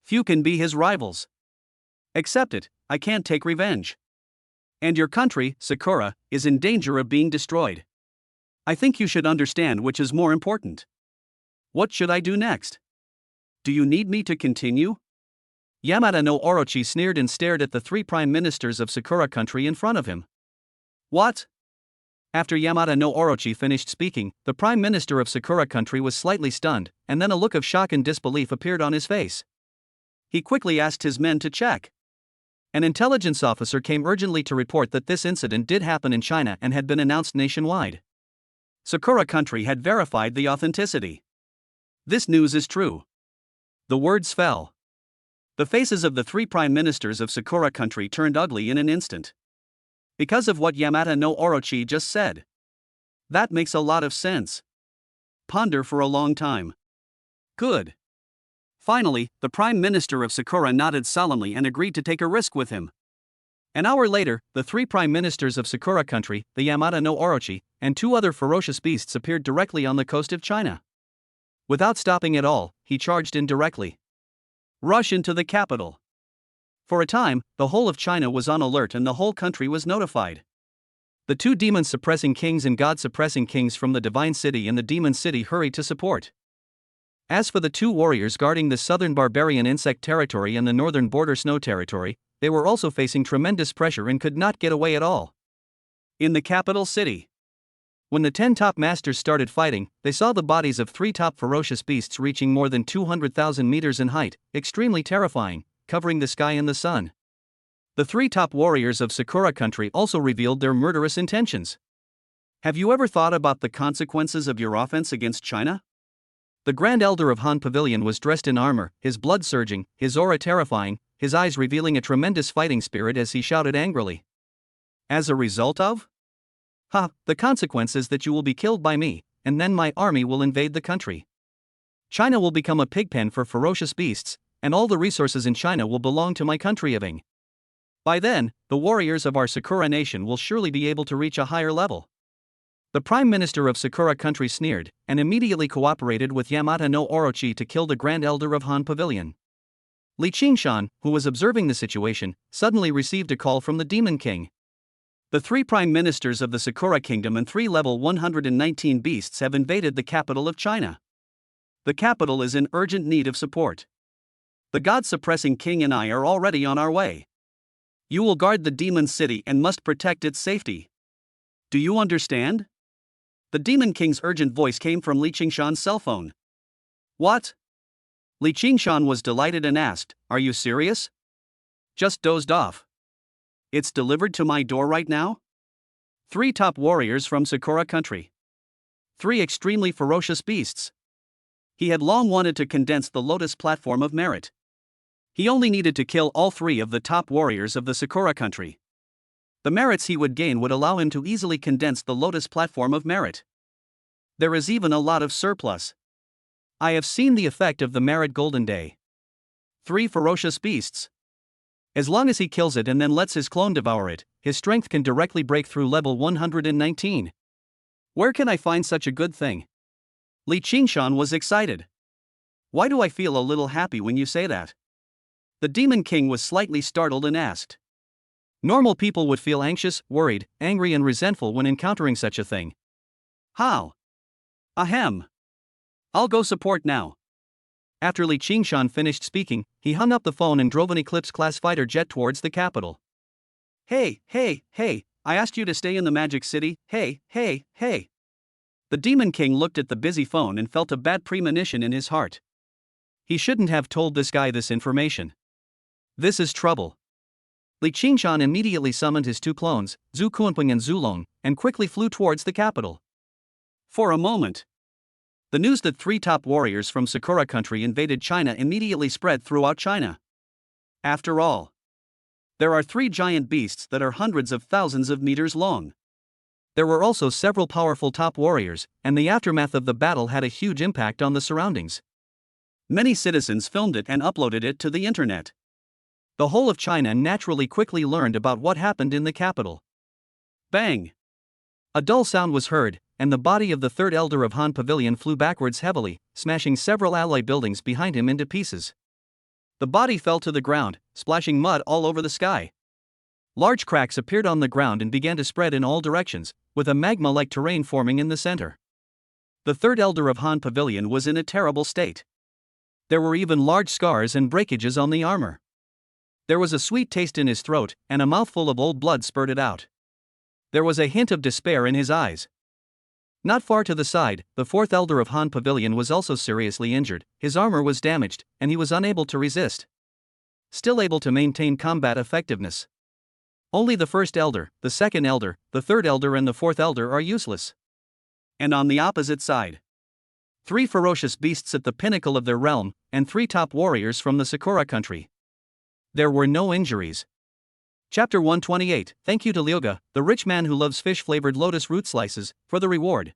Few can be his rivals. Accept it, I can't take revenge. And your country, Sakura, is in danger of being destroyed. I think you should understand which is more important. What should I do next? Do you need me to continue? Yamada no Orochi sneered and stared at the 3 prime ministers of Sakura Country in front of him. What? After Yamada no Orochi finished speaking, the Prime Minister of Sakura Country was slightly stunned, and then a look of shock and disbelief appeared on his face. He quickly asked his men to check. An intelligence officer came urgently to report that this incident did happen in China and had been announced nationwide. Sakura Country had verified the authenticity. This news is true. The words fell. The faces of the three prime ministers of Sakura Country turned ugly in an instant. Because of what Yamada no Orochi just said. That makes a lot of sense. Ponder for a long time. Good. Finally, the Prime Minister of Sakura nodded solemnly and agreed to take a risk with him. An hour later, the three Prime Ministers of Sakura Country, the Yamada no Orochi, and two other ferocious beasts appeared directly on the coast of China. Without stopping at all, he charged in directly. Rush into the capital. For a time, the whole of China was on alert and the whole country was notified. The two demon-suppressing kings and god-suppressing kings from the Divine City and the Demon City hurried to support. As for the two warriors guarding the southern barbarian insect territory and the northern border snow territory, they were also facing tremendous pressure and could not get away at all. In the capital city. When the 10 top masters started fighting, they saw the bodies of 3 top ferocious beasts reaching more than 200,000 meters in height, extremely terrifying, covering the sky and the sun. The 3 top warriors of Sakura Country also revealed their murderous intentions. Have you ever thought about the consequences of your offense against China? The Grand Elder of Han Pavilion was dressed in armor, his blood surging, his aura terrifying, his eyes revealing a tremendous fighting spirit as he shouted angrily. As a result of? The consequence is that you will be killed by me, and then my army will invade the country. China will become a pigpen for ferocious beasts, and all the resources in China will belong to my country of Ing. By then, the warriors of our Sakura nation will surely be able to reach a higher level. The Prime Minister of Sakura Country sneered, and immediately cooperated with Yamada no Orochi to kill the Grand Elder of Han Pavilion. Li Qingshan, who was observing the situation, suddenly received a call from the Demon King. The 3 Prime Ministers of the Sakura Kingdom and 3 level 119 beasts have invaded the capital of China. The capital is in urgent need of support. The God-suppressing king and I are already on our way. You will guard the demon city and must protect its safety. Do you understand? The Demon King's urgent voice came from Li Qingshan's cell phone. What? Li Qingshan was delighted and asked, "Are you serious?" Just dozed off. It's delivered to my door right now? 3 top warriors from Sakura Country. 3 extremely ferocious beasts. He had long wanted to condense the Lotus platform of merit. He only needed to kill all 3 of the top warriors of the Sakura Country. The merits he would gain would allow him to easily condense the Lotus platform of merit. There is even a lot of surplus. I have seen the effect of the merit golden day. 3 ferocious beasts. As long as he kills it and then lets his clone devour it, his strength can directly break through level 119. Where can I find such a good thing? Li Qingshan was excited. Why do I feel a little happy when you say that? The Demon King was slightly startled and asked. Normal people would feel anxious, worried, angry and resentful when encountering such a thing. How? Ahem. I'll go support now. After Li Qingshan finished speaking, he hung up the phone and drove an Eclipse-class fighter jet towards the capital. Hey, I asked you to stay in the Magic City, hey. The Demon King looked at the busy phone and felt a bad premonition in his heart. He shouldn't have told this guy this information. This is trouble. Li Qingshan immediately summoned his 2 clones, Zhu Kunping and Zulong, and quickly flew towards the capital. For a moment, the news that 3 top warriors from Sakura Country invaded China immediately spread throughout China. After all, there are 3 giant beasts that are hundreds of thousands of meters long. There were also several powerful top warriors, and the aftermath of the battle had a huge impact on the surroundings. Many citizens filmed it and uploaded it to the internet. The whole of China naturally quickly learned about what happened in the capital. Bang! A dull sound was heard, and the body of the 3rd Elder of Han Pavilion flew backwards heavily, smashing several alloy buildings behind him into pieces. The body fell to the ground, splashing mud all over the sky. Large cracks appeared on the ground and began to spread in all directions, with a magma-like terrain forming in the center. The 3rd Elder of Han Pavilion was in a terrible state. There were even large scars and breakages on the armor. There was a sweet taste in his throat, and a mouthful of old blood spurted out. There was a hint of despair in his eyes. Not far to the side, the fourth elder of Han Pavilion was also seriously injured, his armor was damaged, and he was unable to resist. Still able to maintain combat effectiveness. Only the first elder, the second elder, the third elder and the fourth elder are useless. And on the opposite side, 3 ferocious beasts at the pinnacle of their realm, and 3 top warriors from the Sakura country. There were no injuries. Chapter 128. Thank you to Liuga, the rich man who loves fish-flavored lotus root slices, for the reward.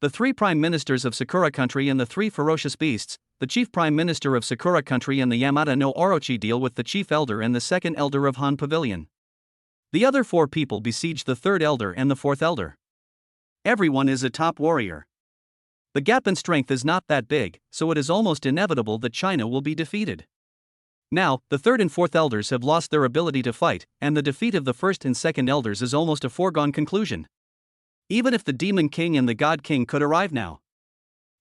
The 3 prime ministers of Sakura country and the 3 ferocious beasts, the chief prime minister of Sakura country and the Yamata no Orochi deal with the chief elder and the second elder of Han Pavilion. The other 4 people besiege the third elder and the fourth elder. Everyone is a top warrior. The gap in strength is not that big, so it is almost inevitable that China will be defeated. Now, the third and fourth elders have lost their ability to fight, and the defeat of the first and second elders is almost a foregone conclusion. Even if the Demon King and the God King could arrive now,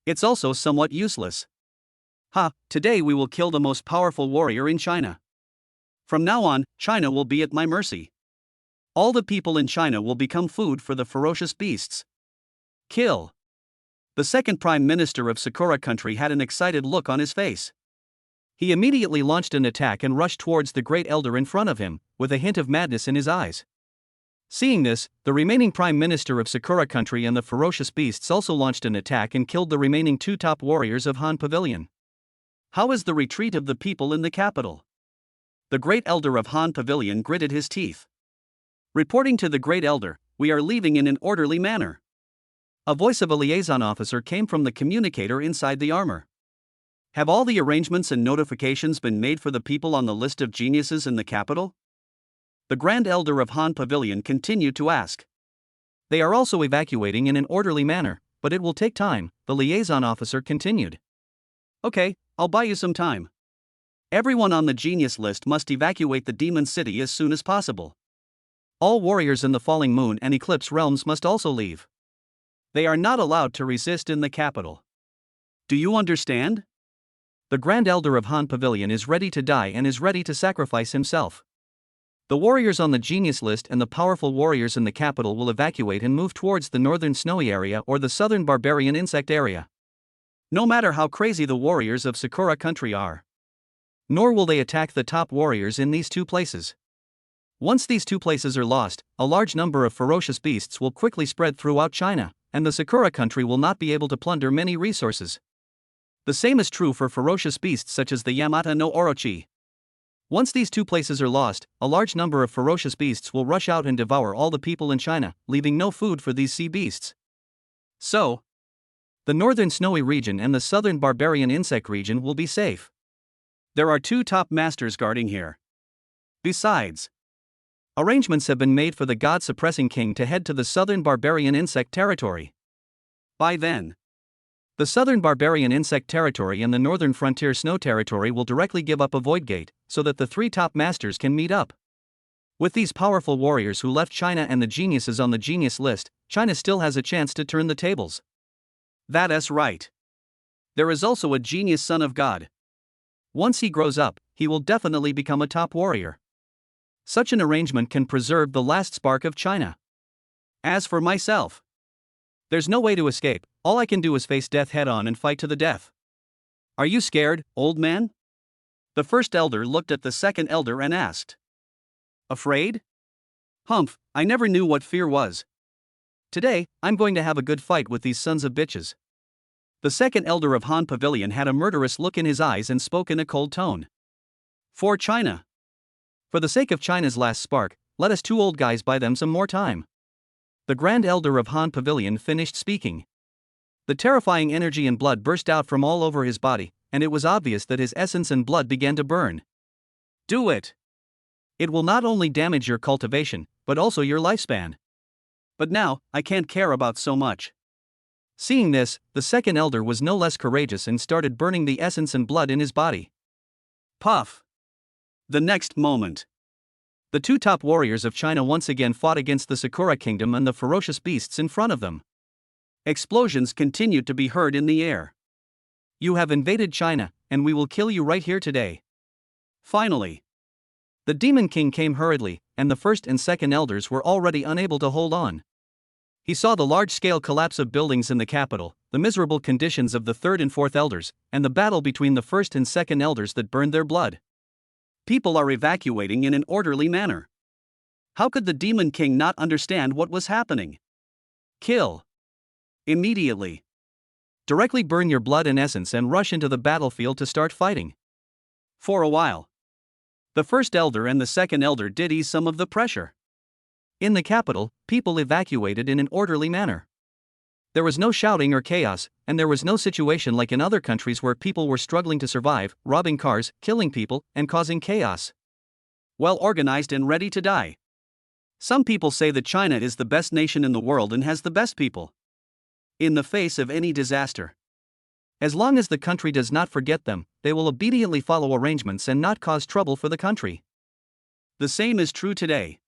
it's also somewhat useless. Today we will kill the most powerful warrior in China. From now on, China will be at my mercy. All the people in China will become food for the ferocious beasts. Kill. The second prime minister of Sakura country had an excited look on his face. He immediately launched an attack and rushed towards the great elder in front of him, with a hint of madness in his eyes. Seeing this, the remaining prime minister of Sakura country and the ferocious beasts also launched an attack and killed the remaining 2 top warriors of Han Pavilion. How is the retreat of the people in the capital? The great elder of Han Pavilion gritted his teeth. Reporting to the great elder, we are leaving in an orderly manner. A voice of a liaison officer came from the communicator inside the armor. Have all the arrangements and notifications been made for the people on the list of geniuses in the capital? The Grand Elder of Han Pavilion continued to ask. They are also evacuating in an orderly manner, but it will take time, the liaison officer continued. Okay, I'll buy you some time. Everyone on the genius list must evacuate the demon city as soon as possible. All warriors in the Falling Moon and Eclipse realms must also leave. They are not allowed to resist in the capital. Do you understand? The Grand Elder of Han Pavilion is ready to die and is ready to sacrifice himself. The warriors on the genius list and the powerful warriors in the capital will evacuate and move towards the northern snowy area or the southern barbarian insect area. No matter how crazy the warriors of Sakura country are. Nor will they attack the top warriors in these 2 places. Once these 2 places are lost, a large number of ferocious beasts will quickly spread throughout China, and the Sakura country will not be able to plunder many resources. The same is true for ferocious beasts such as the Yamata no Orochi. Once these 2 places are lost, a large number of ferocious beasts will rush out and devour all the people in China, leaving no food for these sea beasts. So, the northern snowy region and the southern barbarian insect region will be safe. There are 2 top masters guarding here. Besides, arrangements have been made for the god-suppressing king to head to the southern barbarian insect territory. By then, the southern barbarian insect territory and the northern frontier snow territory will directly give up a void gate, so that the 3 top masters can meet up. With these powerful warriors who left China and the geniuses on the genius list, China still has a chance to turn the tables. That is right. There is also a genius son of God. Once he grows up, he will definitely become a top warrior. Such an arrangement can preserve the last spark of China. As for myself, there's no way to escape, all I can do is face death head-on and fight to the death. Are you scared, old man? The first elder looked at the second elder and asked. Afraid? Humph, I never knew what fear was. Today, I'm going to have a good fight with these sons of bitches. The second elder of Han Pavilion had a murderous look in his eyes and spoke in a cold tone. For China. For the sake of China's last spark, let us 2 old guys buy them some more time. The Grand Elder of Han Pavilion finished speaking. The terrifying energy and blood burst out from all over his body, and it was obvious that his essence and blood began to burn. Do it! It will not only damage your cultivation, but also your lifespan. But now, I can't care about so much. Seeing this, the second elder was no less courageous and started burning the essence and blood in his body. Puff! The next moment, the 2 top warriors of China once again fought against the Sakura kingdom and the ferocious beasts in front of them. Explosions continued to be heard in the air. You have invaded China, and we will kill you right here today. Finally, The Demon King came hurriedly, and the first and second elders were already unable to hold on. He saw the large-scale collapse of buildings in the capital, the miserable conditions of the third and fourth elders, and the battle between the first and second elders that burned their blood. People are evacuating in an orderly manner. How could the Demon King not understand what was happening? Kill. Immediately. Directly burn your blood and essence and rush into the battlefield to start fighting. For a while, the first elder and the second elder did ease some of the pressure. In the capital, people evacuated in an orderly manner. There was no shouting or chaos, and there was no situation like in other countries where people were struggling to survive, robbing cars, killing people, and causing chaos. Well organized and ready to die. Some people say that China is the best nation in the world and has the best people. In the face of any disaster, as long as the country does not forget them, they will obediently follow arrangements and not cause trouble for the country. The same is true today.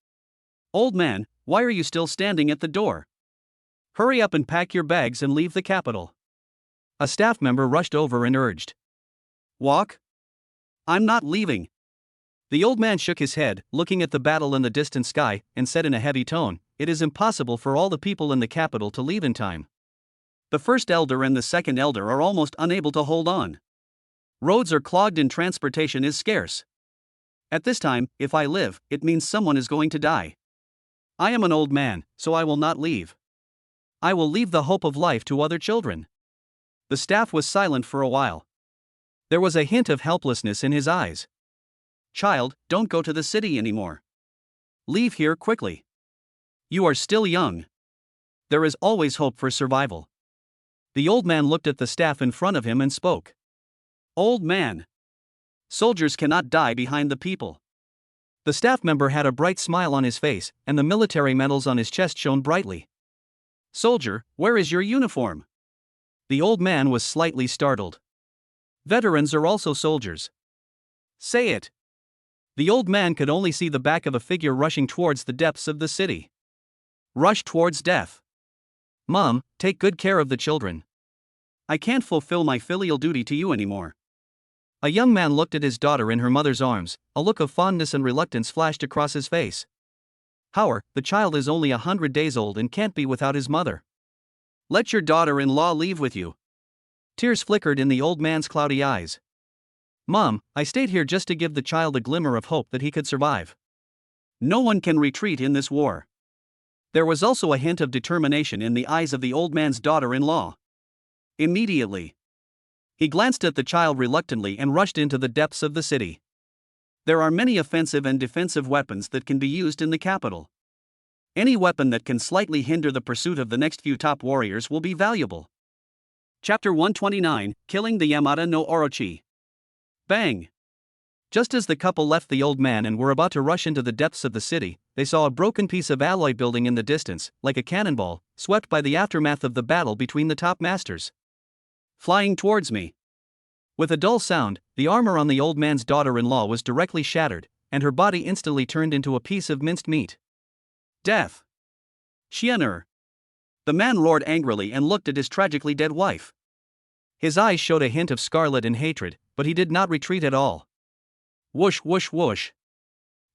Old man, why are you still standing at the door? Hurry up and pack your bags and leave the capital. A staff member rushed over and urged. Walk? I'm not leaving. The old man shook his head, looking at the battle in the distant sky, and said in a heavy tone, "It is impossible for all the people in the capital to leave in time. The first elder and the second elder are almost unable to hold on. Roads are clogged and transportation is scarce. At this time, if I live, it means someone is going to die. I am an old man, so I will not leave. I will leave the hope of life to other children." The staff was silent for a while. There was a hint of helplessness in his eyes. "Child, don't go to the city anymore. Leave here quickly. You are still young. There is always hope for survival." The old man looked at the staff in front of him and spoke. "Old man. Soldiers cannot die behind the people." The staff member had a bright smile on his face, and the military medals on his chest shone brightly. "Soldier, where is your uniform?" The old man was slightly startled. "Veterans are also soldiers." "Say it." The old man could only see the back of a figure rushing towards the depths of the city. Rush towards death. "Mom, take good care of the children. I can't fulfill my filial duty to you anymore." A young man looked at his daughter in her mother's arms, a look of fondness and reluctance flashed across his face. "However, the child is only 100 days old and can't be without his mother. Let your daughter-in-law leave with you." Tears flickered in the old man's cloudy eyes. "Mom, I stayed here just to give the child a glimmer of hope that he could survive. No one can retreat in this war." There was also a hint of determination in the eyes of the old man's daughter-in-law. Immediately, he glanced at the child reluctantly and rushed into the depths of the city. There are many offensive and defensive weapons that can be used in the capital. Any weapon that can slightly hinder the pursuit of the next few top warriors will be valuable. Chapter 129, Killing the Yamada no Orochi. Bang! Just as the couple left the old man and were about to rush into the depths of the city, they saw a broken piece of alloy building in the distance, like a cannonball, swept by the aftermath of the battle between the top masters. Flying towards me. With a dull sound, the armor on the old man's daughter-in-law was directly shattered, and her body instantly turned into a piece of minced meat. Death! Xian'er! The man roared angrily and looked at his tragically dead wife. His eyes showed a hint of scarlet and hatred, but he did not retreat at all. Whoosh whoosh whoosh.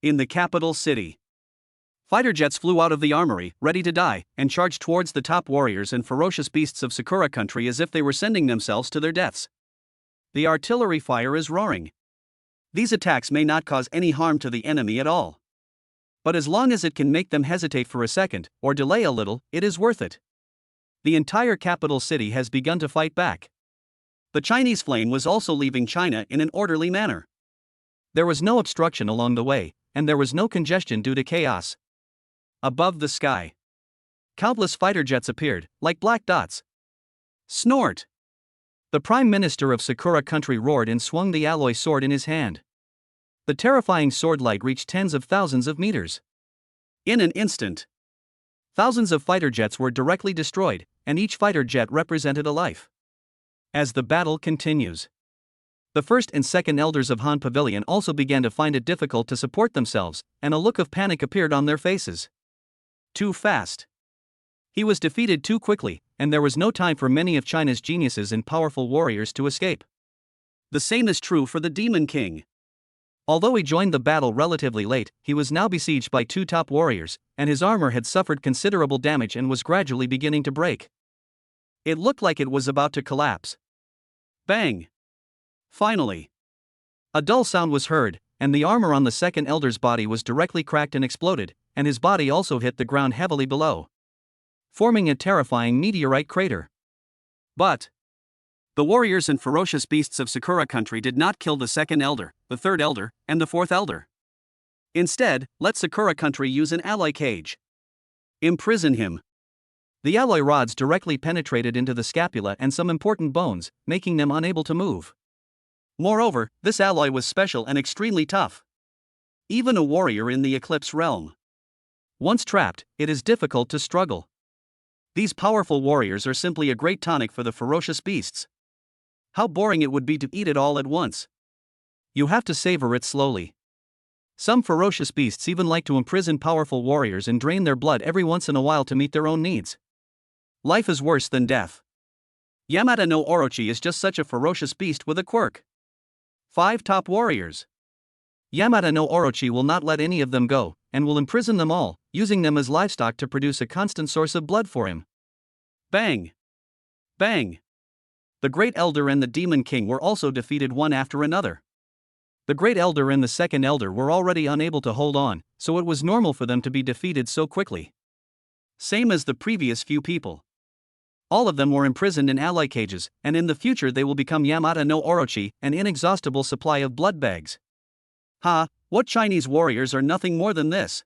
In the capital city, fighter jets flew out of the armory, ready to die, and charged towards the top warriors and ferocious beasts of Sakura country as if they were sending themselves to their deaths. The artillery fire is roaring. These attacks may not cause any harm to the enemy at all. But as long as it can make them hesitate for a second, or delay a little, it is worth it. The entire capital city has begun to fight back. The Chinese flame was also leaving China in an orderly manner. There was no obstruction along the way, and there was no congestion due to chaos. Above the sky, countless fighter jets appeared, like black dots. Snort! The Prime Minister of Sakura country roared and swung the alloy sword in his hand. The terrifying sword light reached tens of thousands of meters. In an instant, thousands of fighter jets were directly destroyed, and each fighter jet represented a life. As the battle continues, the first and second elders of Han Pavilion also began to find it difficult to support themselves, and a look of panic appeared on their faces. Too fast. He was defeated too quickly, and there was no time for many of China's geniuses and powerful warriors to escape. The same is true for the Demon King. Although he joined the battle relatively late, he was now besieged by two top warriors, and his armor had suffered considerable damage and was gradually beginning to break. It looked like it was about to collapse. Bang! Finally, a dull sound was heard, and the armor on the second elder's body was directly cracked and exploded, and his body also hit the ground heavily below, forming a terrifying meteorite crater. But the warriors and ferocious beasts of Sakura country did not kill the second elder, the third elder, and the fourth elder. Instead, let Sakura country use an alloy cage. Imprison him. The alloy rods directly penetrated into the scapula and some important bones, making them unable to move. Moreover, this alloy was special and extremely tough. Even a warrior in the Eclipse realm, once trapped, it is difficult to struggle. These powerful warriors are simply a great tonic for the ferocious beasts. How boring it would be to eat it all at once. You have to savor it slowly. Some ferocious beasts even like to imprison powerful warriors and drain their blood every once in a while to meet their own needs. Life is worse than death. Yamada no Orochi is just such a ferocious beast with a quirk. 5 top warriors. Yamada no Orochi will not let any of them go, and will imprison them all, using them as livestock to produce a constant source of blood for him. Bang! Bang! The Great Elder and the Demon King were also defeated one after another. The Great Elder and the Second Elder were already unable to hold on, so it was normal for them to be defeated so quickly. Same as the previous few people. All of them were imprisoned in alloy cages, and in the future they will become Yamada no Orochi, an inexhaustible supply of blood bags. Ha, what Chinese warriors are nothing more than this?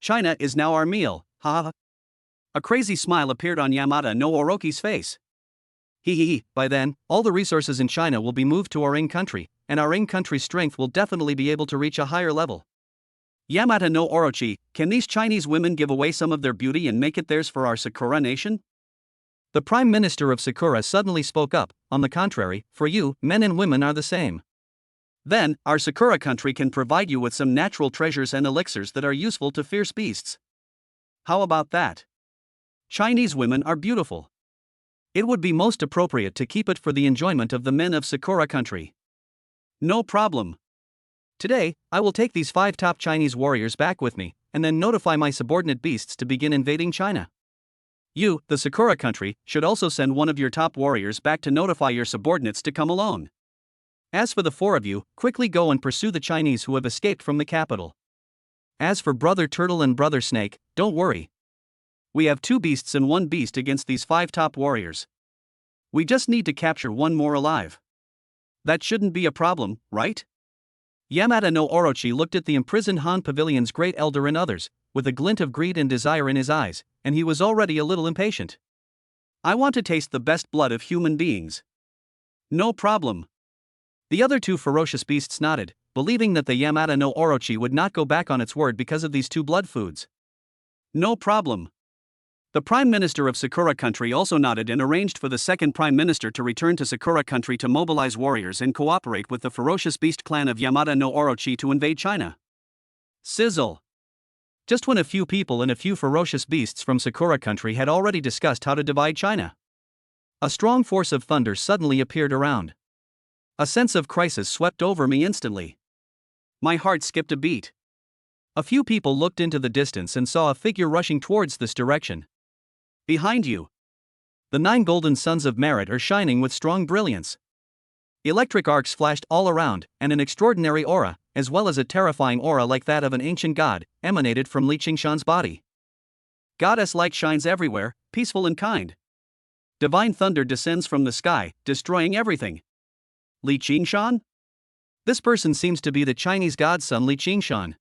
China is now our meal, ha ha. A crazy smile appeared on Yamada no Orochi's face. He, by then, all the resources in China will be moved to our own country, and our own country's strength will definitely be able to reach a higher level. Yamada no Orochi, can these Chinese women give away some of their beauty and make it theirs for our Sakura nation? The Prime Minister of Sakura suddenly spoke up. On the contrary, for you, men and women are the same. Then, our Sakura country can provide you with some natural treasures and elixirs that are useful to fierce beasts. How about that? Chinese women are beautiful. It would be most appropriate to keep it for the enjoyment of the men of Sakura country. No problem. Today, I will take these 5 top Chinese warriors back with me, and then notify my subordinate beasts to begin invading China. You, the Sakura country, should also send one of your top warriors back to notify your subordinates to come along. As for the 4 of you, quickly go and pursue the Chinese who have escaped from the capital. As for Brother Turtle and Brother Snake, don't worry. We have 2 beasts and 1 beast against these 5 top warriors. We just need to capture 1 more alive. That shouldn't be a problem, right? Yamada no Orochi looked at the imprisoned Han Pavilion's Great Elder and others, with a glint of greed and desire in his eyes, and he was already a little impatient. I want to taste the best blood of human beings. No problem. The other 2 ferocious beasts nodded, believing that the Yamada no Orochi would not go back on its word because of these 2 blood foods. No problem. The Prime Minister of Sakura country also nodded and arranged for the second Prime Minister to return to Sakura country to mobilize warriors and cooperate with the ferocious beast clan of Yamada no Orochi to invade China. Sizzle. Just when a few people and a few ferocious beasts from Sakura country had already discussed how to divide China, a strong force of thunder suddenly appeared around. A sense of crisis swept over me instantly. My heart skipped a beat. A few people looked into the distance and saw a figure rushing towards this direction. Behind you. The 9 golden suns of merit are shining with strong brilliance. Electric arcs flashed all around, and an extraordinary aura, as well as a terrifying aura like that of an ancient god, emanated from Li Qingshan's body. Goddess-like shines everywhere, peaceful and kind. Divine thunder descends from the sky, destroying everything. Li Qingshan? This person seems to be the Chinese godson Li Qingshan.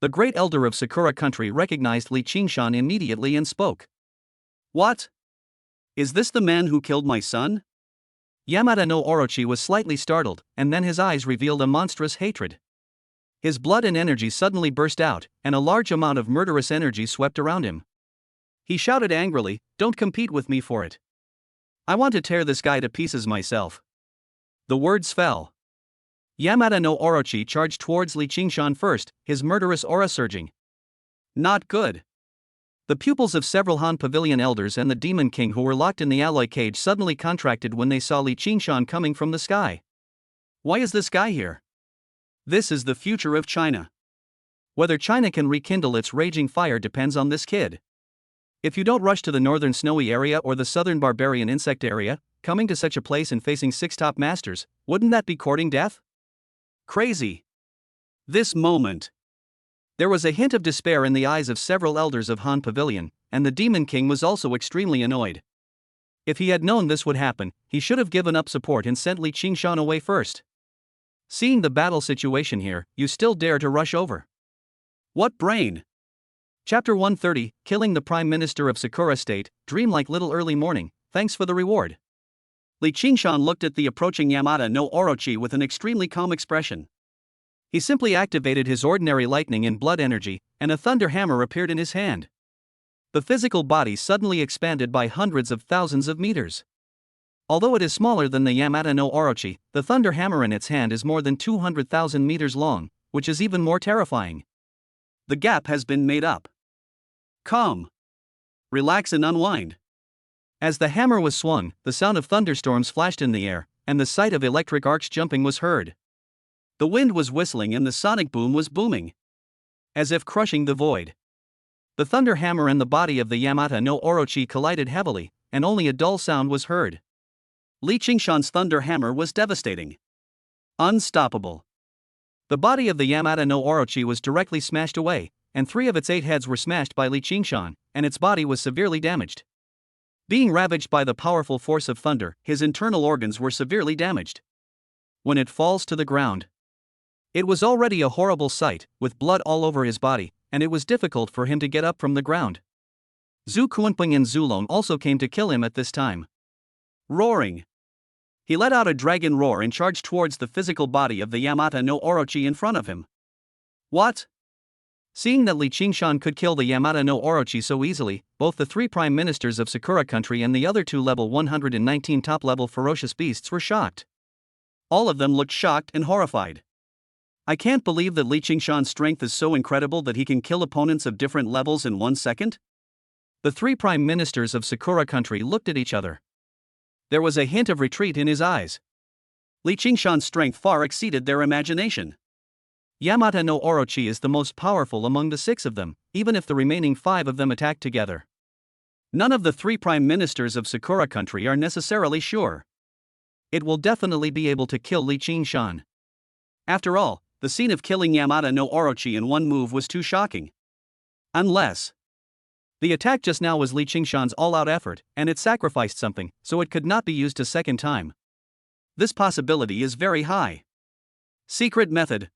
The Great Elder of Sakura country recognized Li Qingshan immediately and spoke. What? Is this the man who killed my son? Yamada no Orochi was slightly startled, and then his eyes revealed a monstrous hatred. His blood and energy suddenly burst out, and a large amount of murderous energy swept around him. He shouted angrily, "Don't compete with me for it. I want to tear this guy to pieces myself." The words fell. Yamada no Orochi charged towards Li Qingshan first, his murderous aura surging. Not good. The pupils of several Han Pavilion elders and the Demon King who were locked in the alloy cage suddenly contracted when they saw Li Qingshan coming from the sky. Why is this guy here? This is the future of China. Whether China can rekindle its raging fire depends on this kid. If you don't rush to the northern snowy area or the southern barbarian insect area, coming to such a place and facing 6 top masters, wouldn't that be courting death? Crazy. This moment. There was a hint of despair in the eyes of several elders of Han Pavilion, and the Demon King was also extremely annoyed. If he had known this would happen, he should have given up support and sent Li Qingshan away first. Seeing the battle situation here, you still dare to rush over. What brain! Chapter 130, Killing the Prime Minister of Sakura State, Dream like little early morning, thanks for the reward. Li Qingshan looked at the approaching Yamata no Orochi with an extremely calm expression. He simply activated his ordinary lightning and blood energy, and a thunder hammer appeared in his hand. The physical body suddenly expanded by hundreds of thousands of meters. Although it is smaller than the Yamata no Orochi, the thunder hammer in its hand is more than 200,000 meters long, which is even more terrifying. The gap has been made up. Calm. Relax and unwind. As the hammer was swung, the sound of thunderstorms flashed in the air, and the sight of electric arcs jumping was heard. The wind was whistling and the sonic boom was booming, as if crushing the void. The thunder hammer and the body of the Yamata no Orochi collided heavily, and only a dull sound was heard. Li Qingshan's thunder hammer was devastating. Unstoppable. The body of the Yamata no Orochi was directly smashed away, and 3 of its 8 heads were smashed by Li Qingshan, and its body was severely damaged. Being ravaged by the powerful force of thunder, his internal organs were severely damaged. When it falls to the ground, it was already a horrible sight, with blood all over his body, and it was difficult for him to get up from the ground. Zhu Kuanping and Zhu Long also came to kill him at this time. Roaring. He let out a dragon roar and charged towards the physical body of the Yamata no Orochi in front of him. What? Seeing that Li Qingshan could kill the Yamata no Orochi so easily, both the 3 prime ministers of Sakura Country and the other 2 level 119 top-level ferocious beasts were shocked. All of them looked shocked and horrified. I can't believe that Li Qingshan's strength is so incredible that he can kill opponents of different levels in 1 second? The 3 prime ministers of Sakura Country looked at each other. There was a hint of retreat in his eyes. Li Qingshan's strength far exceeded their imagination. Yamata no Orochi is the most powerful among the 6 of them, even if the remaining 5 of them attack together. None of the 3 prime ministers of Sakura Country are necessarily sure. It will definitely be able to kill Li Qingshan. After all, the scene of killing Yamata no Orochi in 1 move was too shocking. Unless the attack just now was Li Qingshan's all-out effort, and it sacrificed something, so it could not be used a second time. This possibility is very high. Secret method.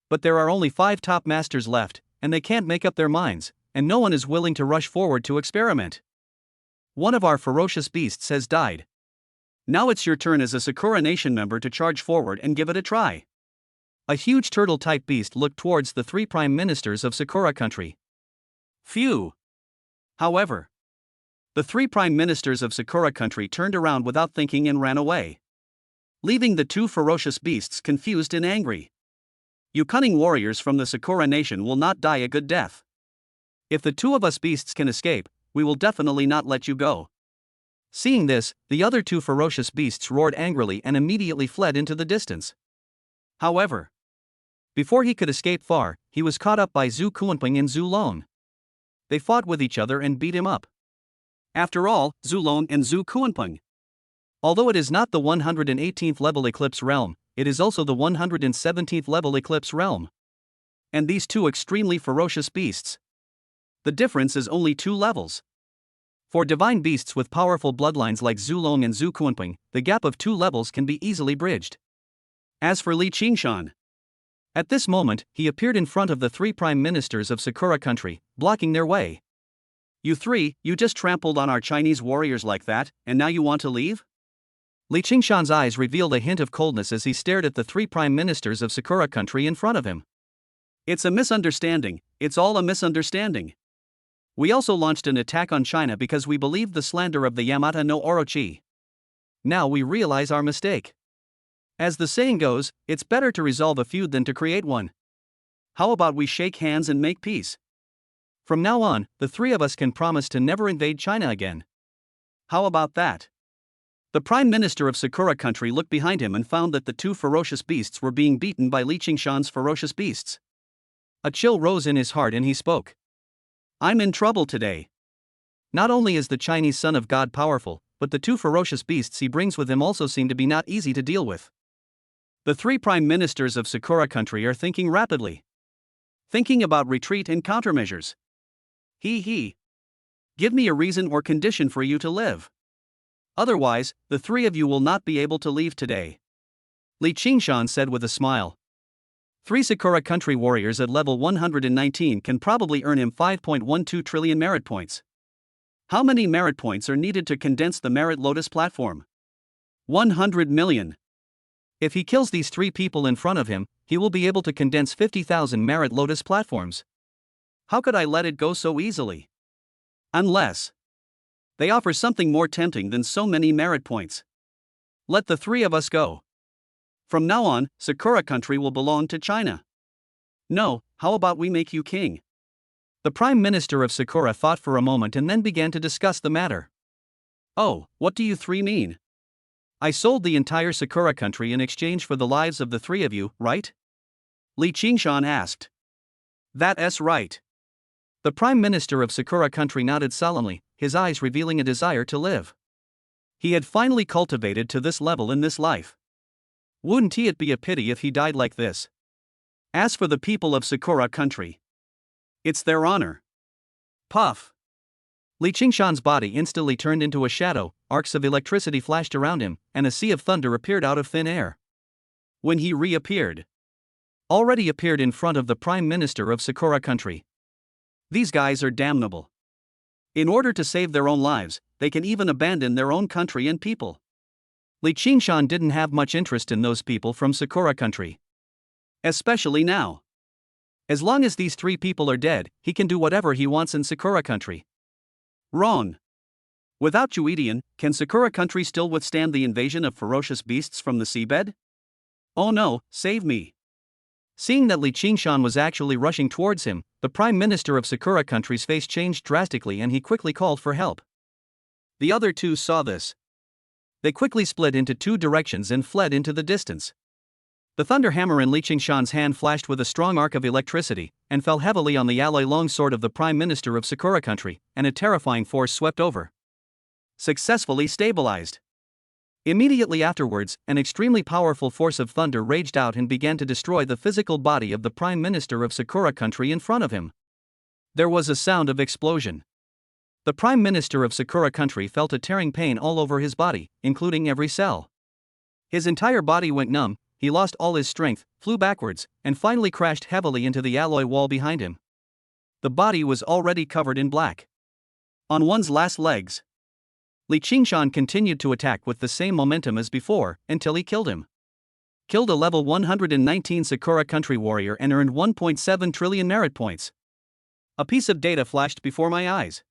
But there are only 5 top masters left, and they can't make up their minds, and no one is willing to rush forward to experiment. One of our ferocious beasts has died. Now it's your turn as a Sakura Nation member to charge forward and give it a try. A huge turtle-type beast looked towards the 3 prime ministers of Sakura Country. Phew. However, the 3 prime ministers of Sakura Country turned around without thinking and ran away, leaving the 2 ferocious beasts confused and angry. You cunning warriors from the Sakura Nation will not die a good death. If the 2 of us beasts can escape, we will definitely not let you go. Seeing this, the other 2 ferocious beasts roared angrily and immediately fled into the distance. However, before he could escape far, he was caught up by Zhu Kuanping and Zhu Long. They fought with each other and beat him up. After all, Zhu Long and Zhu Kuanping. Although it is not the 118th level Eclipse Realm, it is also the 117th level Eclipse Realm. And these 2 extremely ferocious beasts. The difference is only 2 levels. For divine beasts with powerful bloodlines like Zhu Long and Zhu Kuanping, the gap of 2 levels can be easily bridged. As for Li Qingshan, at this moment, he appeared in front of the 3 prime ministers of Sakura Country, blocking their way. You 3, you just trampled on our Chinese warriors like that, and now you want to leave? Li Qingshan's eyes revealed a hint of coldness as he stared at the 3 prime ministers of Sakura Country in front of him. It's a misunderstanding, it's all a misunderstanding. We also launched an attack on China because we believed the slander of the Yamata no Orochi. Now we realize our mistake. As the saying goes, it's better to resolve a feud than to create one. How about we shake hands and make peace? From now on, the 3 of us can promise to never invade China again. How about that? The Prime Minister of Sakura Country looked behind him and found that the two ferocious beasts were being beaten by Li Qingshan's ferocious beasts. A chill rose in his heart and he spoke. I'm in trouble today. Not only is the Chinese son of God powerful, but the two ferocious beasts he brings with him also seem to be not easy to deal with. The three prime ministers of Sakura Country are thinking rapidly. Thinking about retreat and countermeasures. Give me a reason or condition for you to live. Otherwise, the three of you will not be able to leave today. Li Qingshan said with a smile. 3 Sakura Country warriors at level 119 can probably earn him 5.12 trillion merit points. How many merit points are needed to condense the Merit Lotus platform? 100 million. If he kills these 3 people in front of him, he will be able to condense 50,000 Merit Lotus platforms. How could I let it go so easily? Unless they offer something more tempting than so many merit points. Let the 3 of us go. From now on, Sakura Country will belong to China. No, how about we make you king? The Prime Minister of Sakura thought for a moment and then began to discuss the matter. Oh, what do you 3 mean? I sold the entire Sakura Country in exchange for the lives of the 3 of you, right? Li Qingshan asked. That's right. The Prime Minister of Sakura Country nodded solemnly, his eyes revealing a desire to live. He had finally cultivated to this level in this life. Wouldn't it be a pity if he died like this? As for the people of Sakura Country, it's their honor. Puff! Li Qingshan's body instantly turned into a shadow, arcs of electricity flashed around him, and a sea of thunder appeared out of thin air. When he reappeared, already appeared in front of the Prime Minister of Sakura Country. These guys are damnable. In order to save their own lives, they can even abandon their own country and people. Li Qingshan didn't have much interest in those people from Sakura Country. Especially now. As long as these 3 people are dead, he can do whatever he wants in Sakura Country. Wrong. Without Juidian, can Sakura Country still withstand the invasion of ferocious beasts from the seabed? Oh no, save me. Seeing that Li Qingshan was actually rushing towards him, the Prime Minister of Sakura Country's face changed drastically and he quickly called for help. The other 2 saw this. They quickly split into 2 directions and fled into the distance. The thunder hammer in Li Qingshan's hand flashed with a strong arc of electricity, and fell heavily on the alloy longsword of the Prime Minister of Sakura Country, and a terrifying force swept over. Successfully stabilized. Immediately afterwards, an extremely powerful force of thunder raged out and began to destroy the physical body of the Prime Minister of Sakura Country in front of him. There was a sound of explosion. The Prime Minister of Sakura Country felt a tearing pain all over his body, including every cell. His entire body went numb. He lost all his strength, flew backwards, and finally crashed heavily into the alloy wall behind him. The body was already covered in black. On one's last legs, Li Qingshan continued to attack with the same momentum as before, until he killed him. Killed a level 119 Sakura Country warrior and earned 1.7 trillion merit points. A piece of data flashed before my eyes.